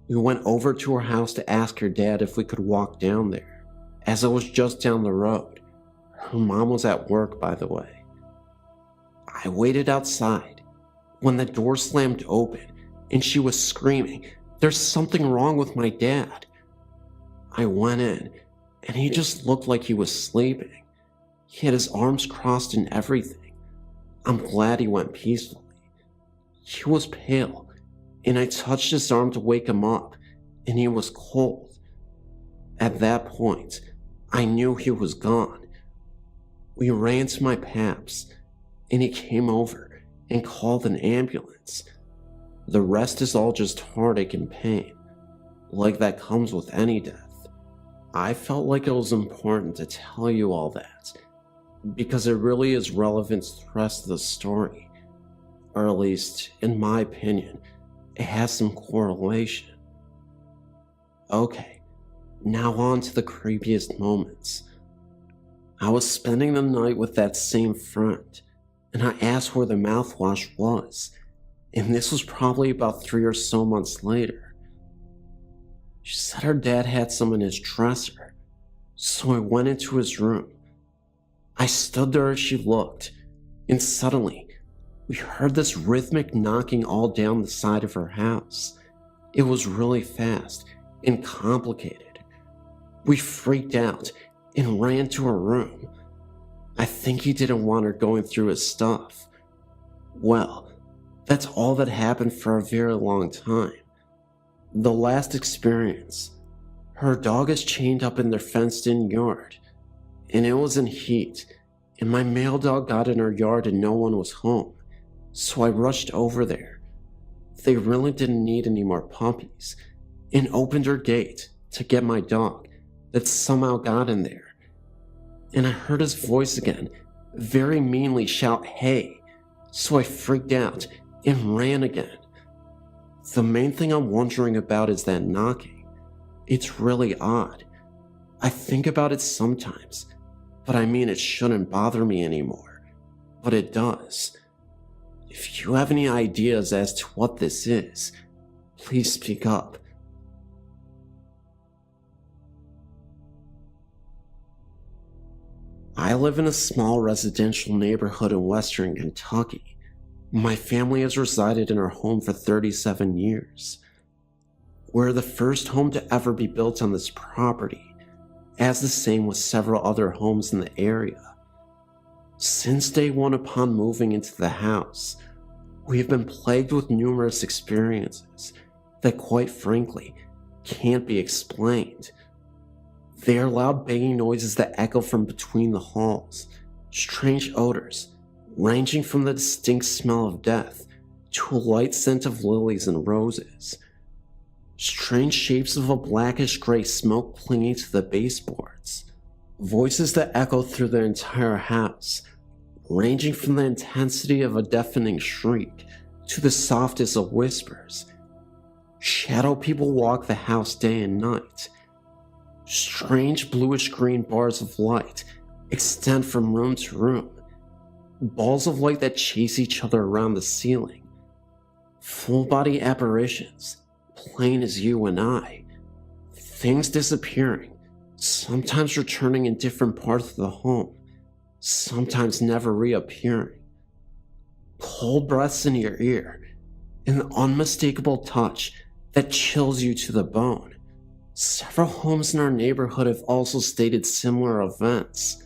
we went over to her house to ask her dad if we could walk down there, as it was just down the road. Her mom was at work, by the way. I waited outside when the door slammed open and she was screaming, "There's something wrong with my dad." I went in and he just looked like he was sleeping. He had his arms crossed and everything. I'm glad he went peacefully. He was pale, and I touched his arm to wake him up, and he was cold. At that point, I knew he was gone. We ran to my pap's, and he came over and called an ambulance. The rest is all just heartache and pain, like that comes with any death. I felt like it was important to tell you all that, because it really is relevant to the rest of the story, or at least, in my opinion, it has some correlation. Okay, now on to the creepiest moments. I was spending the night with that same friend, and I asked where the mouthwash was, and this was probably about 3 or so months later. She said her dad had some in his dresser, so I went into his room. I stood there as she looked, and suddenly, we heard this rhythmic knocking all down the side of her house. It was really fast and complicated. We freaked out and ran to her room. I think he didn't want her going through his stuff. Well, that's all that happened for a very long time. The last experience, her dog is chained up in their fenced-in yard, and it was in heat, and my male dog got in her yard and no one was home, so I rushed over there. They really didn't need any more puppies, and opened her gate to get my dog that somehow got in there. And I heard his voice again, very meanly shout, "Hey," so I freaked out and ran again. The main thing I'm wondering about is that knocking. It's really odd. I think about it sometimes, but I mean it shouldn't bother me anymore, but it does. If you have any ideas as to what this is, please speak up. I live in a small residential neighborhood in western Kentucky. My family has resided in our home for 37 years. We're the first home to ever be built on this property, as the same with several other homes in the area. Since day one upon moving into the house, we have been plagued with numerous experiences that, quite frankly, can't be explained. They are loud banging noises that echo from between the halls, strange odors, ranging from the distinct smell of death to a light scent of lilies and roses. Strange shapes of a blackish-gray smoke clinging to the baseboards. Voices that echo through the entire house, ranging from the intensity of a deafening shriek to the softest of whispers. Shadow people walk the house day and night. Strange bluish-green bars of light extend from room to room. Balls of light that chase each other around the ceiling. Full-body apparitions, plain as you and I. Things disappearing, sometimes returning in different parts of the home, sometimes never reappearing. Cold breaths in your ear, an unmistakable touch that chills you to the bone. Several homes in our neighborhood have also stated similar events.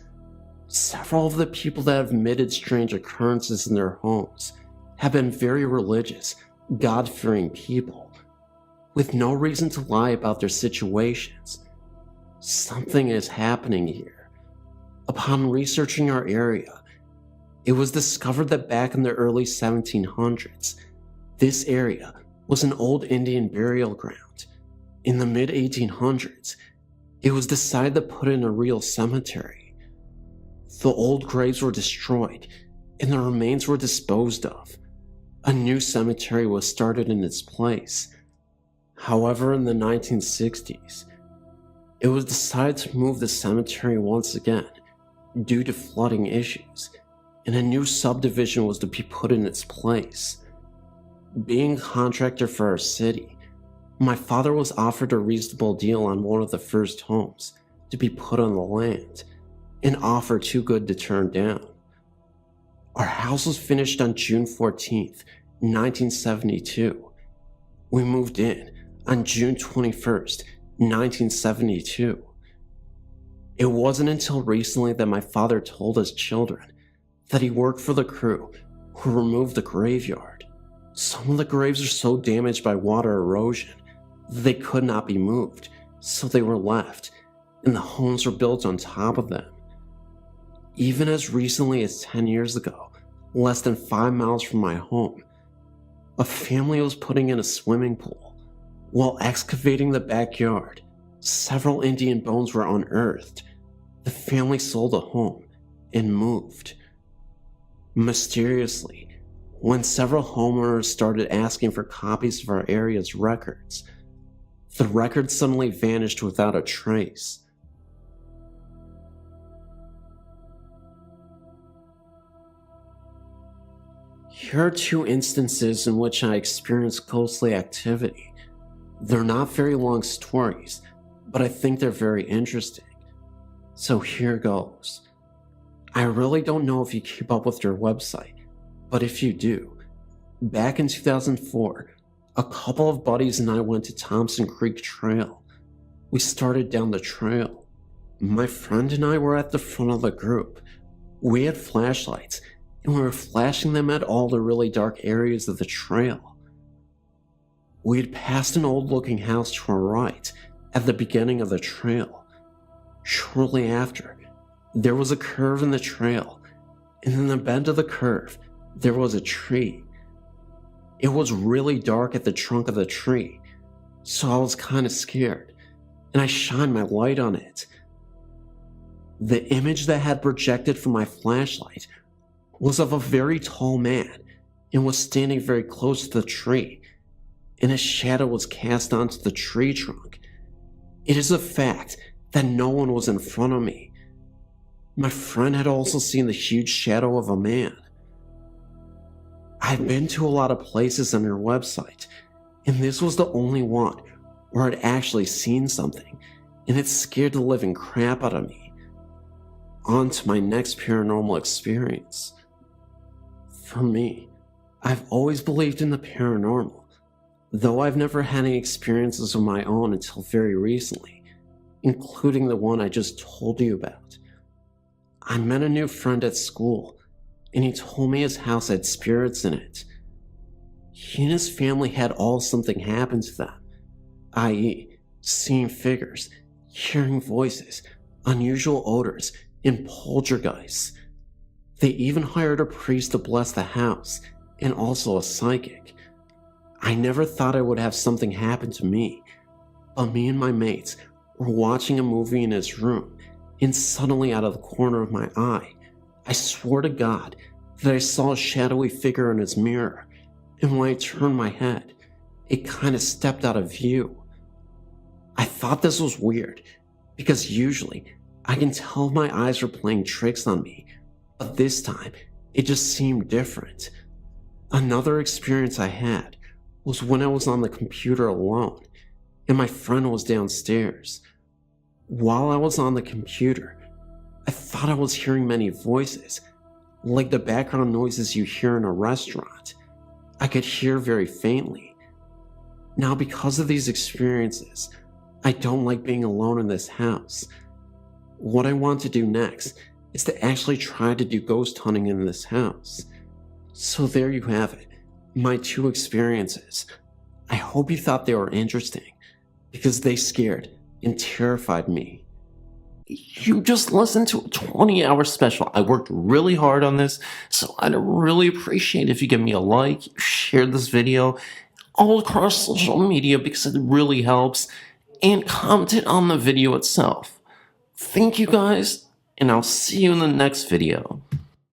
Several of the people that have admitted strange occurrences in their homes have been very religious, God-fearing people, with no reason to lie about their situations. Something is happening here. Upon researching our area, it was discovered that back in the early 1700s, this area was an old Indian burial ground. In the mid-1800s, it was decided to put in a real cemetery. The old graves were destroyed, and the remains were disposed of. A new cemetery was started in its place. However, in the 1960s, it was decided to move the cemetery once again due to flooding issues, and a new subdivision was to be put in its place. Being a contractor for our city, my father was offered a reasonable deal on one of the first homes to be put on the land, an offer too good to turn down. Our house was finished on June 14th, 1972. We moved in on June 21st, 1972. It wasn't until recently that my father told us children that he worked for the crew who removed the graveyard. Some of the graves are so damaged by water erosion that they could not be moved, so they were left, and the homes were built on top of them. Even as recently as 10 years ago, less than 5 miles from my home, a family was putting in a swimming pool. While excavating the backyard, several Indian bones were unearthed. The family sold the home and moved. Mysteriously, when several homeowners started asking for copies of our area's records, the records suddenly vanished without a trace. Here are 2 instances in which I experienced ghostly activity. They're not very long stories, but I think they're very interesting. So here goes. I really don't know if you keep up with your website, but if you do, back in 2004, a couple of buddies and I went to Thompson Creek Trail. We started down the trail. My friend and I were at the front of the group. We had flashlights, and we were flashing them at all the really dark areas of the trail. We had passed an old-looking house to our right at the beginning of the trail. Shortly after, there was a curve in the trail, and in the bend of the curve, there was a tree. It was really dark at the trunk of the tree, so I was kind of scared, and I shined my light on it. The image that had projected from my flashlight was of a very tall man and was standing very close to the tree, and a shadow was cast onto the tree trunk. It is a fact that no one was in front of me. My friend had also seen the huge shadow of a man. I've been to a lot of places on your website, and this was the only one where I'd actually seen something, and it scared the living crap out of me. On to my next paranormal experience. For me, I've always believed in the paranormal, though I've never had any experiences of my own until very recently, including the one I just told you about. I met a new friend at school, and he told me his house had spirits in it. He and his family had all something happen to them, i.e., seeing figures, hearing voices, unusual odors, and poltergeists. They even hired a priest to bless the house, and also a psychic. I never thought I would have something happen to me, but me and my mates were watching a movie in his room, and suddenly out of the corner of my eye, I swore to God that I saw a shadowy figure in his mirror, and when I turned my head, it kind of stepped out of view. I thought this was weird, because usually I can tell if my eyes are playing tricks on me, but this time it just seemed different. Another experience I had was when I was on the computer alone, and my friend was downstairs. While I was on the computer, I thought I was hearing many voices, like the background noises you hear in a restaurant. I could hear very faintly. Now, because of these experiences, I don't like being alone in this house. What I want to do next is to actually try to do ghost hunting in this house. So there you have it, my 2 experiences. I hope you thought they were interesting, because they scared and terrified me. You just listened to a 20-hour special. I worked really hard on this, so I'd really appreciate if you give me a like, share this video all across social media because it really helps, and comment on the video itself. Thank you guys, and I'll see you in the next video.